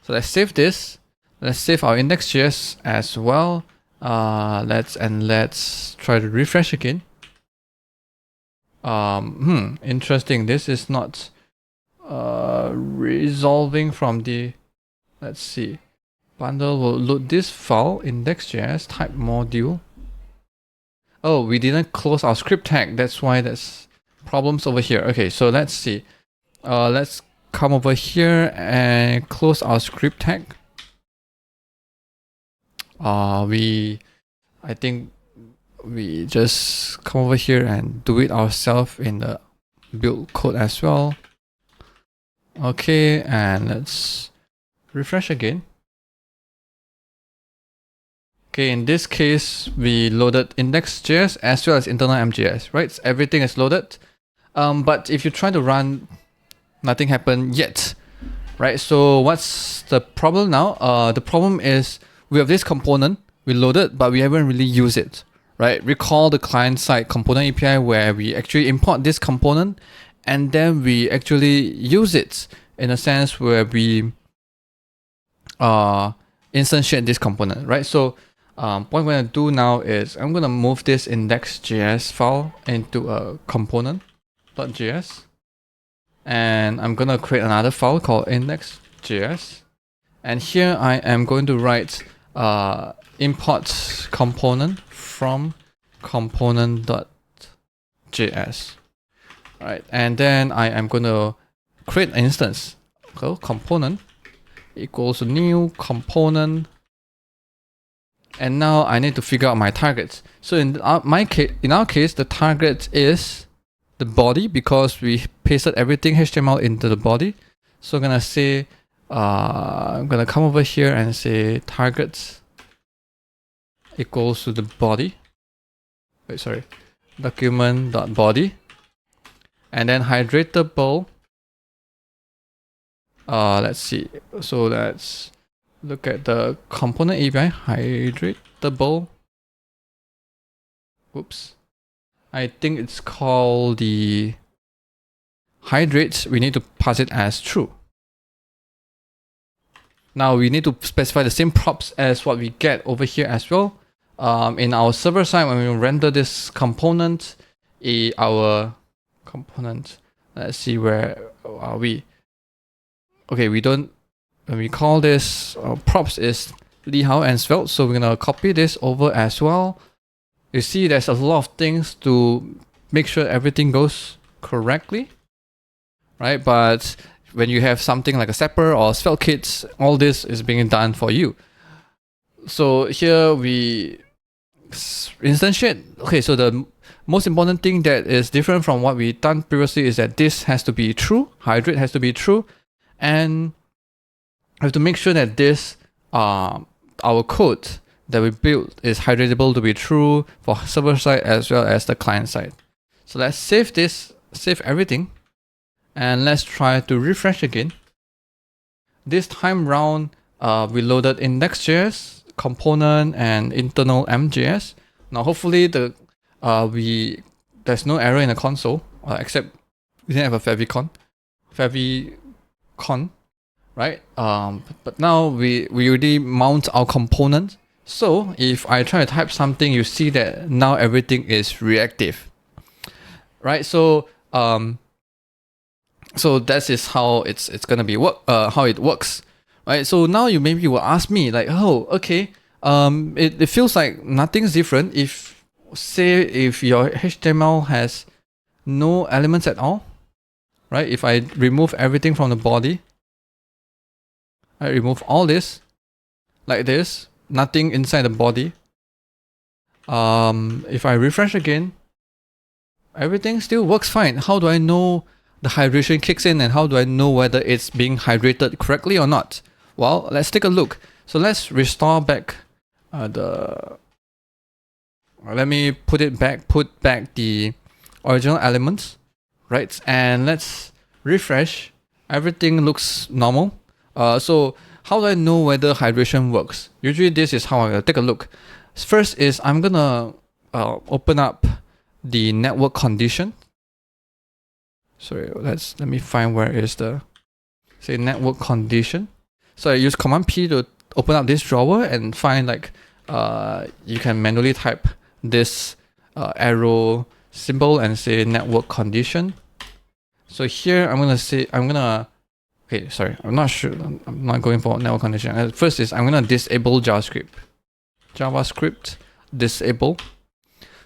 So let's save this. Let's save our index.js as well. Let's try to refresh again. Interesting. This is not resolving from the, let's see, bundle will load this file index.js type module. Oh, we didn't close our script tag, that's why there's problems over here. Okay, so let's see, let's come over here and close our script tag. I think we just come over here and do it ourselves in the build code as well. Okay, and let's refresh again. Okay, in this case, we loaded index.js as well as internal MJS, right? So everything is loaded. But if you try to run, nothing happened yet, right? So what's the problem now? The problem is we have this component, we loaded, but we haven't really used it, right? Recall the client-side component API where we actually import this component and then we actually use it in a sense where we instantiate this component, right? So what I'm going to do now is I'm going to move this index.js file into a component.js, and I'm going to create another file called index.js, and here I am going to write import component from component.js. Right, and then I am going to create an instance. So component equals new component, and now I need to figure out my targets. So in our case, the target is the body because we pasted everything HTML into the body. So I'm gonna say, I'm gonna come over here and say targets equals to the body. Wait, sorry, document.body. And then Hydratable. Let's see. So let's look at the component API. Hydratable. Oops. I think it's called the hydrates. We need to pass it as true. Now we need to specify the same props as what we get over here as well. In our server side, when we render this component, our component, let's see, where are we? Okay, when we call this props is Lihao and Svelte, so we're gonna copy this over as well. You see there's a lot of things to make sure everything goes correctly, right? But when you have something like a Sepper or Svelte kits, all this is being done for you. So here we instantiate. Okay, so the most important thing that is different from what we done previously is that this has to be true, hydrate has to be true, and I have to make sure that this, our code that we built is hydratable to be true for server side as well as the client side. So let's save this, save everything, and let's try to refresh again. This time round, we loaded index.js, component, and internal m.js. Now, hopefully, there's no error in the console, except we didn't have a favicon, right? But now we already mount our component. So if I try to type something, you see that now everything is reactive, right? So that is how it's gonna be how it works, right? So now you maybe will ask me like, oh, okay, it feels like nothing's different. If your HTML has no elements at all, right? If I remove everything from the body, I remove all this, like this, nothing inside the body. If I refresh again, everything still works fine. How do I know the hydration kicks in, and how do I know whether it's being hydrated correctly or not? Well, let's take a look. So let's restore back let me put back the original elements, right? And let's refresh. Everything looks normal. So how do I know whether hydration works? Usually this is how I take a look. First is I'm gonna open up the network condition. Sorry, let me find where is the network condition. So I use Command P to open up this drawer and find like you can manually type this arrow symbol and say network condition. So here I'm not sure. I'm not going for network condition. First is I'm gonna disable JavaScript disable.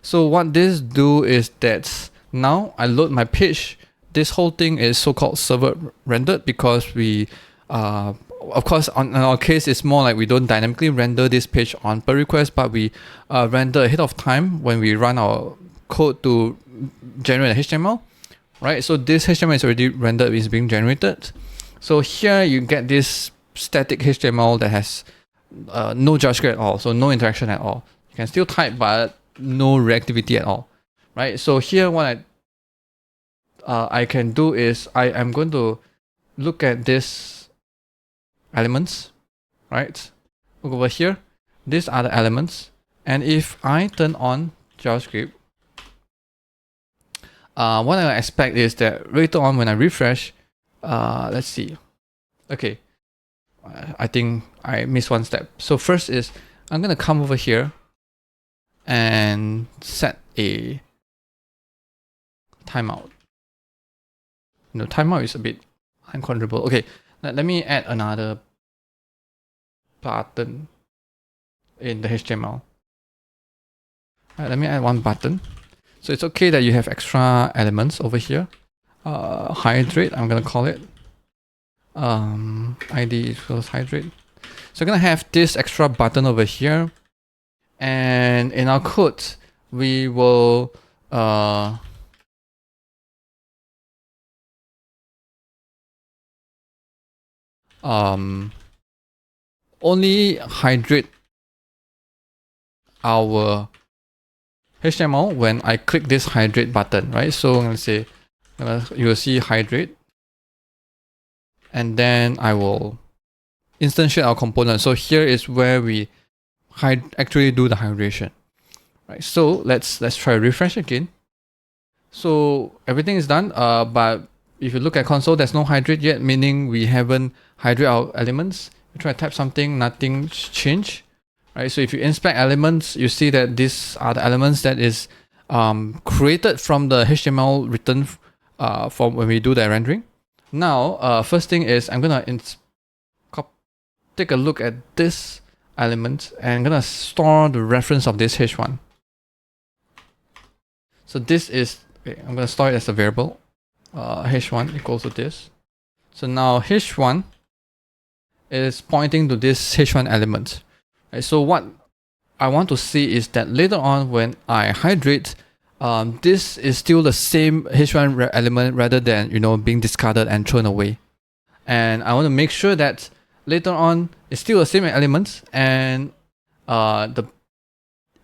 So what this do is that now I load my page. This whole thing is so-called server rendered because we, of course, in our case, it's more like we don't dynamically render this page on per request, but we render ahead of time when we run our code to generate HTML, right? So this HTML is already rendered, is being generated. So here you get this static HTML that has no JavaScript at all, so no interaction at all. You can still type, but no reactivity at all, right? So here what I can do is I am going to look at this elements, right? Look over here. These are the elements, and if I turn on JavaScript, what I expect is that later on when I refresh, let's see. Okay, I think I missed one step. So first is I'm gonna come over here and set a timeout. No, timeout is a bit uncontrollable. Okay, let me add another button in the HTML. Let me add one button. So it's okay that you have extra elements over here. Hydrate, I'm gonna call it. ID equals hydrate. So I'm gonna have this extra button over here, and in our code we will only hydrate our HTML when I click this hydrate button, right? So I'm gonna say you will see hydrate, and then I will instantiate our component. So here is where we actually do the hydration, right? So let's try refresh again. So everything is done, but if you look at console, there's no hydrate yet, meaning we haven't hydrate our elements. You try to type something, nothing changed, right? So if you inspect elements, you see that these are the elements that is created from the HTML written from when we do the rendering. Now, first thing is I'm gonna take a look at this element and I'm gonna store the reference of this h1. So this is, I'm gonna store it as a variable. H1 equals to this. So now h1 is pointing to this h1 element. Right? So what I want to see is that later on when I hydrate, this is still the same h1 element rather than being discarded and thrown away. And I want to make sure that later on it's still the same element and the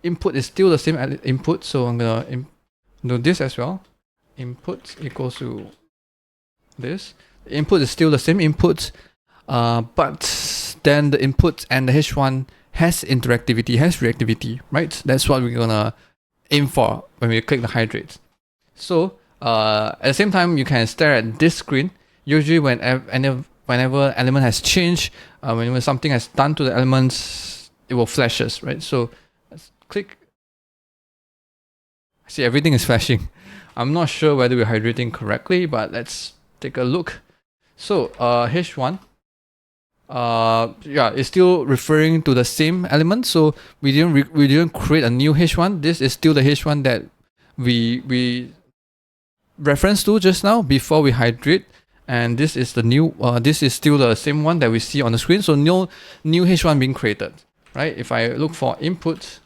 input is still the same input. So I'm gonna do this as well. Input equals to this. The input is still the same input. but then the input and the H1 has interactivity, has reactivity, right? That's what we're gonna aim for when we click the hydrate. So at the same time, you can stare at this screen. Usually whenever element has changed, whenever something has done to the elements, it will flashes, right? So let's click. See, everything is flashing. I'm not sure whether we're hydrating correctly, but let's take a look. So H1, it's still referring to the same element. So we didn't create a new H1. This is still the H1 that we referenced to just now before we hydrate. And this is the new. This is still the same one that we see on the screen. So no new H1 being created, right? If I look for input,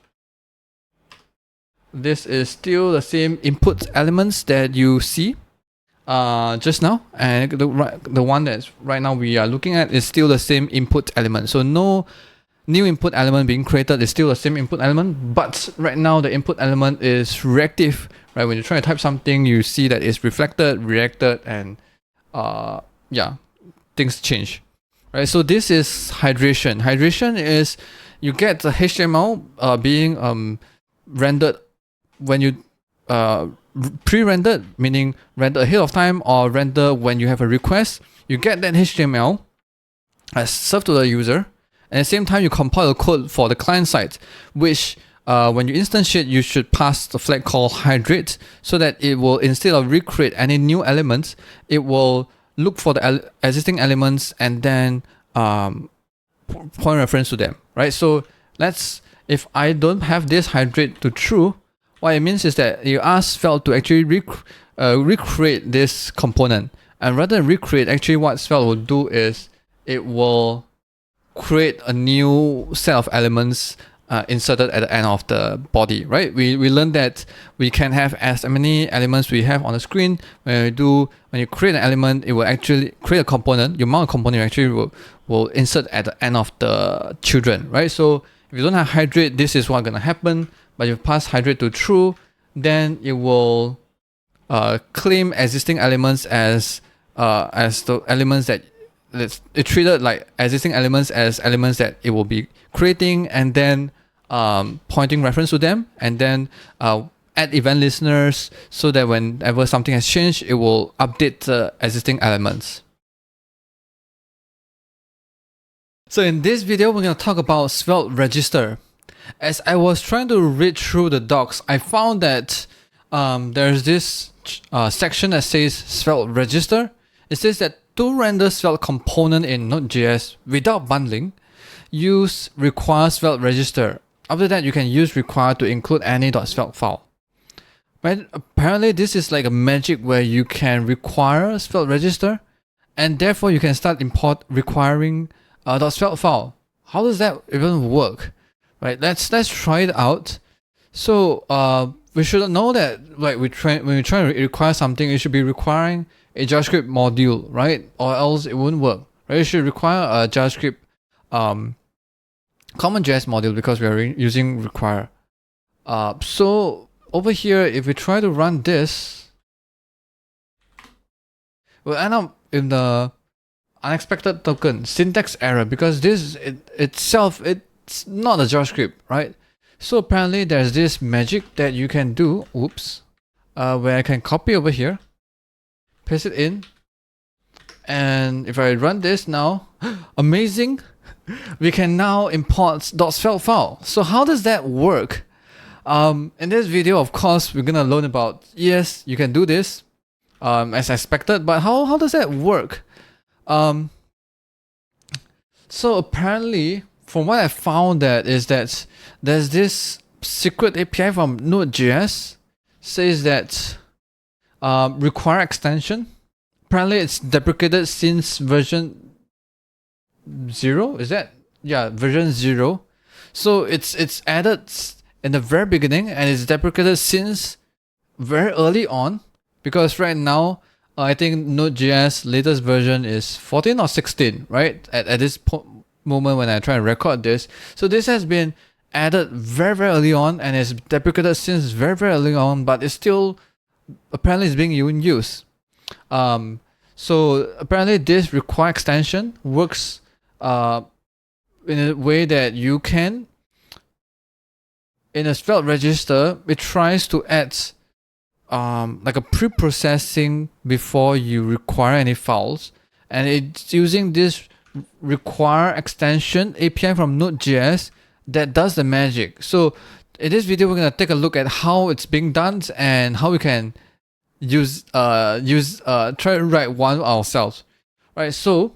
this is still the same input elements that you see just now, and the one that's right now we are looking at is still the same input element. So no new input element being created, is still the same input element, but right now the input element is reactive, right? When you try to type something, you see that it's reflected, reacted, and things change, right? So this is hydration. Hydration is you get the HTML being rendered when you pre-rendered, meaning render ahead of time or render when you have a request. You get that HTML as served to the user, and at the same time you compile the code for the client side, which when you instantiate, you should pass the flag called hydrate, so that it will, instead of recreate any new elements, it will look for the existing elements and then point reference to them, right? So if I don't have this hydrate to true, what it means is that you ask Svelte to actually recreate this component. And rather than recreate, actually what Svelte will do is it will create a new set of elements inserted at the end of the body, right? We learned that we can have as many elements we have on the screen. When you create an element, it will actually create a component. Your mount component actually will insert at the end of the children, right? So if you don't have hydrate, this is what's gonna happen. But if you pass hydrate to true, then it will claim existing elements as the elements that it treated like existing elements as elements that it will be creating, and then pointing reference to them, and then add event listeners so that whenever something has changed, it will update the existing elements. So in this video, we're going to talk about Svelte register. As I was trying to read through the docs, I found that there's this section that says Svelte register. It says that to render Svelte component in Node.js without bundling, use require Svelte register. After that, you can use require to include any .svelte file. Right? Apparently, this is like a magic where you can require Svelte register, and therefore you can start requiring .svelte file. How does that even work? Right, let's try it out. So we should know that when we try to require something, it should be requiring a JavaScript module, right? Or else it wouldn't work. Right? It should require a JavaScript CommonJS module, because we are using require. So over here, if we try to run this, we'll end up in the unexpected token syntax error, because this itself it's not a JavaScript, right? So apparently there's this magic that you can do, where I can copy over here, paste it in, and if I run this now, amazing, we can now import .svelte file. So how does that work? In this video, of course, we're gonna learn about, yes, you can do this, as expected, but how does that work? So apparently, from what I found, is that there's this secret API from Node.js says that require extension. Apparently, it's deprecated since version 0. Is that? Yeah, version 0. So it's added in the very beginning, and it's deprecated since very early on, because right now I think Node.js latest version is 14 or 16, right? At this moment when I try to record this. So this has been added very, very early on, and it's deprecated since very, very early on, but it's still apparently is being in use. So apparently this require extension works in a way that you can, in a Svelte register, it tries to add like a pre-processing before you require any files, and it's using this require extension API from Node.js that does the magic. So in this video, we're gonna take a look at how it's being done and how we can try to write one ourselves. Right. So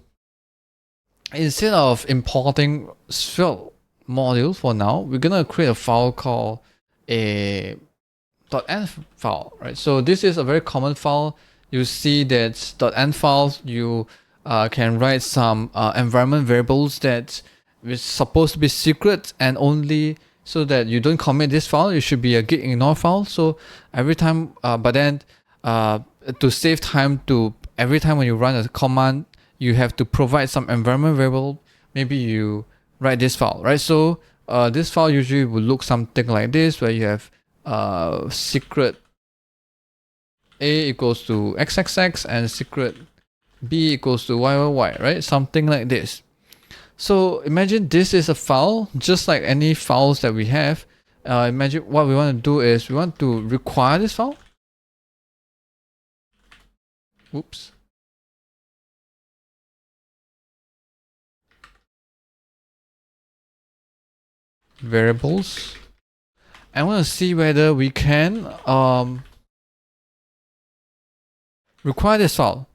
instead of importing Svelte module for now, we're gonna create a file called a .env file, right? So this is a very common file. You see that .env files, you can write some environment variables that is supposed to be secret, and only so that you don't commit this file, it should be a git ignore file. So every time, but then to save time, to every time when you run a command, you have to provide some environment variable. Maybe you write this file, right? So this file usually will look something like this, where you have secret A equals to XXX and secret B equals to YYY, right? Something like this. So imagine this is a file, just like any files that we have. Imagine what we want to do is we want to require this file. Oops. Variables. I want to see whether we can require this file,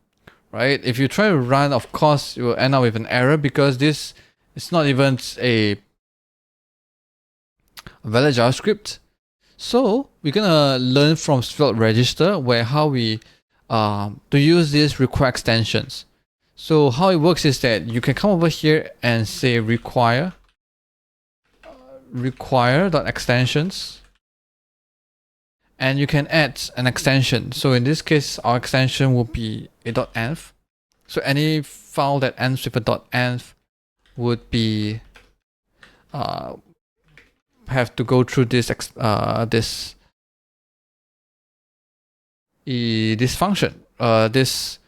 right? If you try to run, of course, you will end up with an error because this is not even a valid JavaScript. So we're gonna learn from Svelte register where how we to use these require extensions. So how it works is that you can come over here and say require.extensions, and you can add an extension. So in this case, our extension will be a .env. So any file that ends with a .env would be have to go through this this function. Let's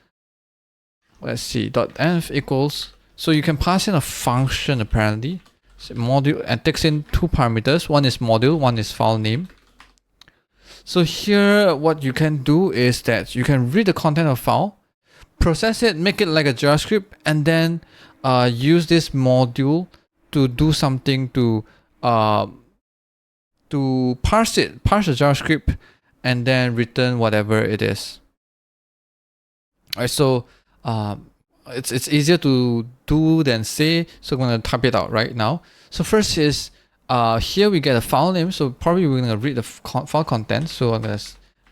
see, .env equals. So you can pass in a function apparently. So module, and takes in two parameters. One is module, one is file name. So here, what you can do is that you can read the content of file, process it, make it like a JavaScript, and then use this module to do something to parse the JavaScript, and then return whatever it is. Alright, so it's easier to do than say. So I'm gonna type it out right now. So first is here we get a file name. So probably we're gonna read the file content. So I'm gonna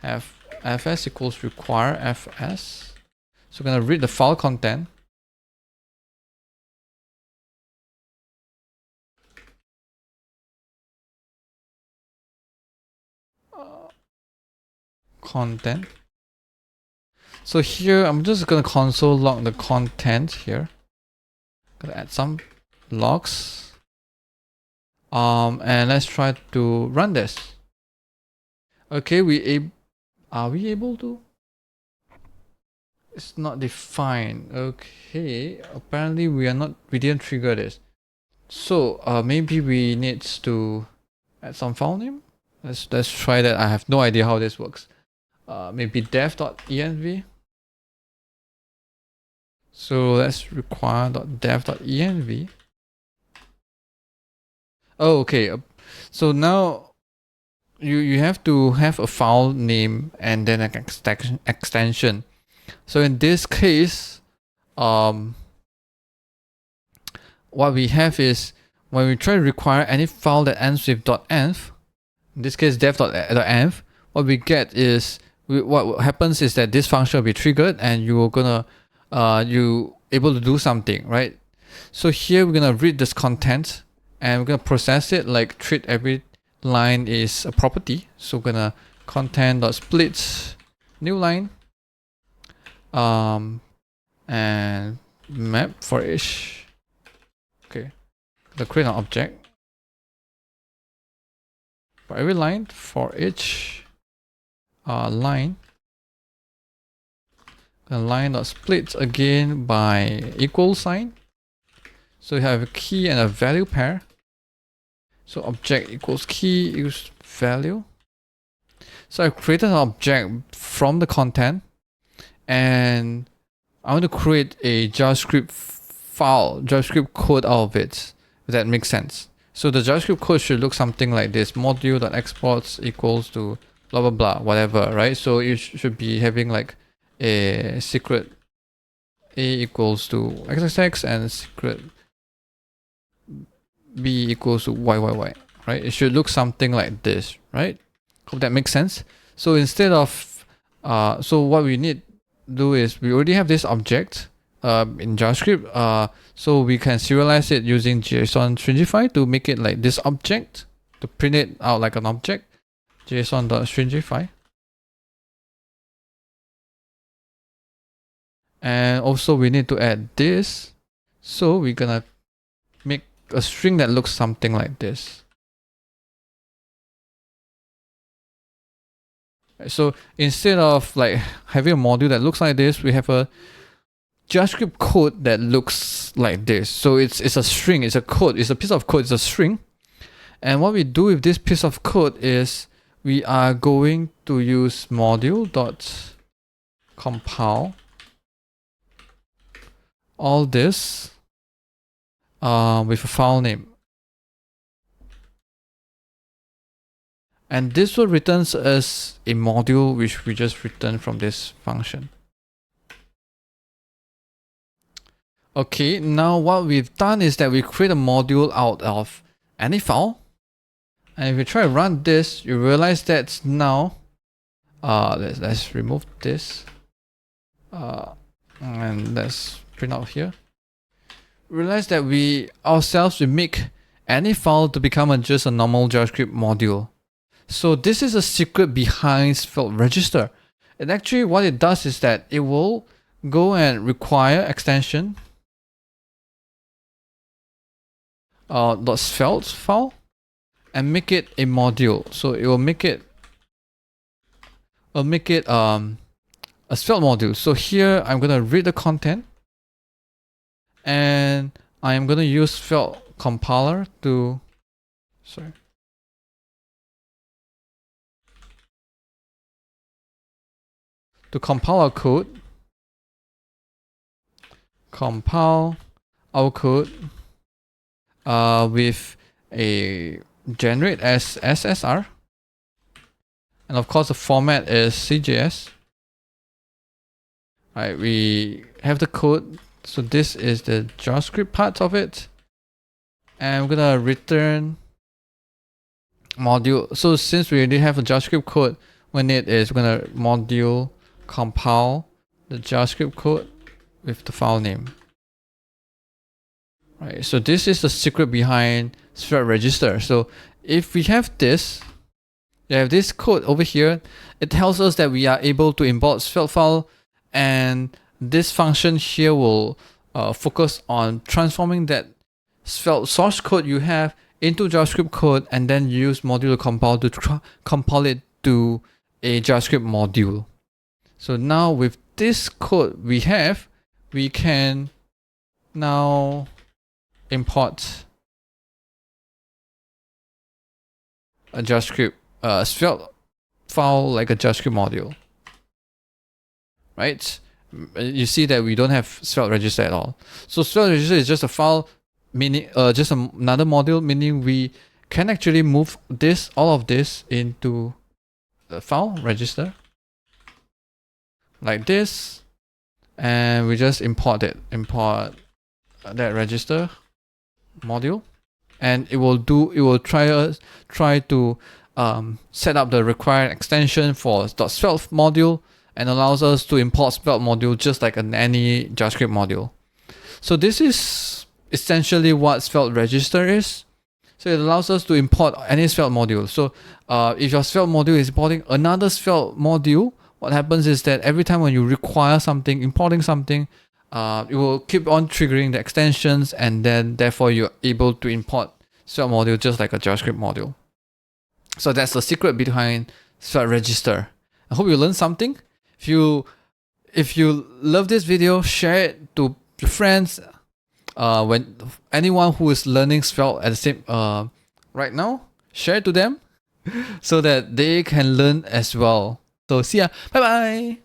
have fs equals require fs. So we're gonna read the file content. Content. So here I'm just gonna console log the content here. Gonna add some logs. And let's try to run this. Okay, are we able to? It's not defined. Okay, apparently we didn't trigger this. So maybe we need to add some file name. Let's try that. I have no idea how this works. Maybe dev.env. So let's require.dev.env. Oh, okay. So now you have to have a file name and then an extension. So in this case, what we have is when we try to require any file that ends with .env, in this case dev.env, what we get is what happens is that this function will be triggered and you're gonna you able to do something, right? So here we're gonna read this content and we're gonna process it, like treat every line is a property. So we're gonna content.split new line and map for each. Okay, the create an object for every line, for each line. line.split again by equal sign. So you have a key and a value pair. So object equals key equals value. So I created an object from the content, and I want to create a JavaScript file, JavaScript code out of it. If that makes sense. So the JavaScript code should look something like this: module.exports equals to blah blah blah, whatever, right? So you should be having like a secret A equals to XXX and secret B equals to YYY, right? It should look something like this, right? Hope that makes sense. So instead of, so what we need to do is we already have this object in JavaScript, so we can serialize it using JSON stringify to make it like this object, to print it out like an object, JSON.stringify. And also we need to add this, so we're gonna make a string that looks something like this. So instead of like having a module that looks like this, we have a JavaScript code that looks like this. So it's a string, it's a code, it's a piece of code, it's a string. And what we do with this piece of code is we are going to use module.compile all this with a file name. And this will returns us a module which we just returned from this function. Okay, now what we've done is that we create a module out of any file. And if you try to run this, you realize that now, let's remove this. And let's print out here. Realize that we ourselves will make any file to become just a normal JavaScript module. So this is a secret behind Svelte register. And actually what it does is that it will go and require extension .svelte file and make it a module. So it will make it a Svelte module. So here I'm gonna read the content, and I am gonna use Svelte compiler to compile our code. Compile our code with a generate as SSR, and of course the format is CJS. Right, we have the code. So this is the JavaScript part of it, and we're gonna return module. So since we already have a JavaScript code, when it is, we're gonna module compile the JavaScript code with the file name. Right, so this is the secret behind Svelte register. So if we have this, you have this code over here, it tells us that we are able to import Svelte file, and this function here will focus on transforming that Svelte source code you have into JavaScript code, and then use module compile to compile it to a JavaScript module. So now with this code we have, we can now import a JavaScript Svelte file like a JavaScript module. Right? You see that we don't have Svelte register at all. So Svelte register is just a file, meaning just another module, meaning we can actually move this, all of this, into the file register like this, and we just import that register module, and it will try to set up the required extension for .svelte module, and allows us to import Svelte module just like any JavaScript module. So this is essentially what Svelte register is. So it allows us to import any Svelte module. So if your Svelte module is importing another Svelte module, what happens is that every time when you require something, importing something, it will keep on triggering the extensions, and then therefore you're able to import Svelte module just like a JavaScript module. So that's the secret behind Svelte register. I hope you learned something. if you love this video, share it to your friends. When anyone who is learning Svelte at the same right now, share it to them so that they can learn as well. So see ya. Bye bye.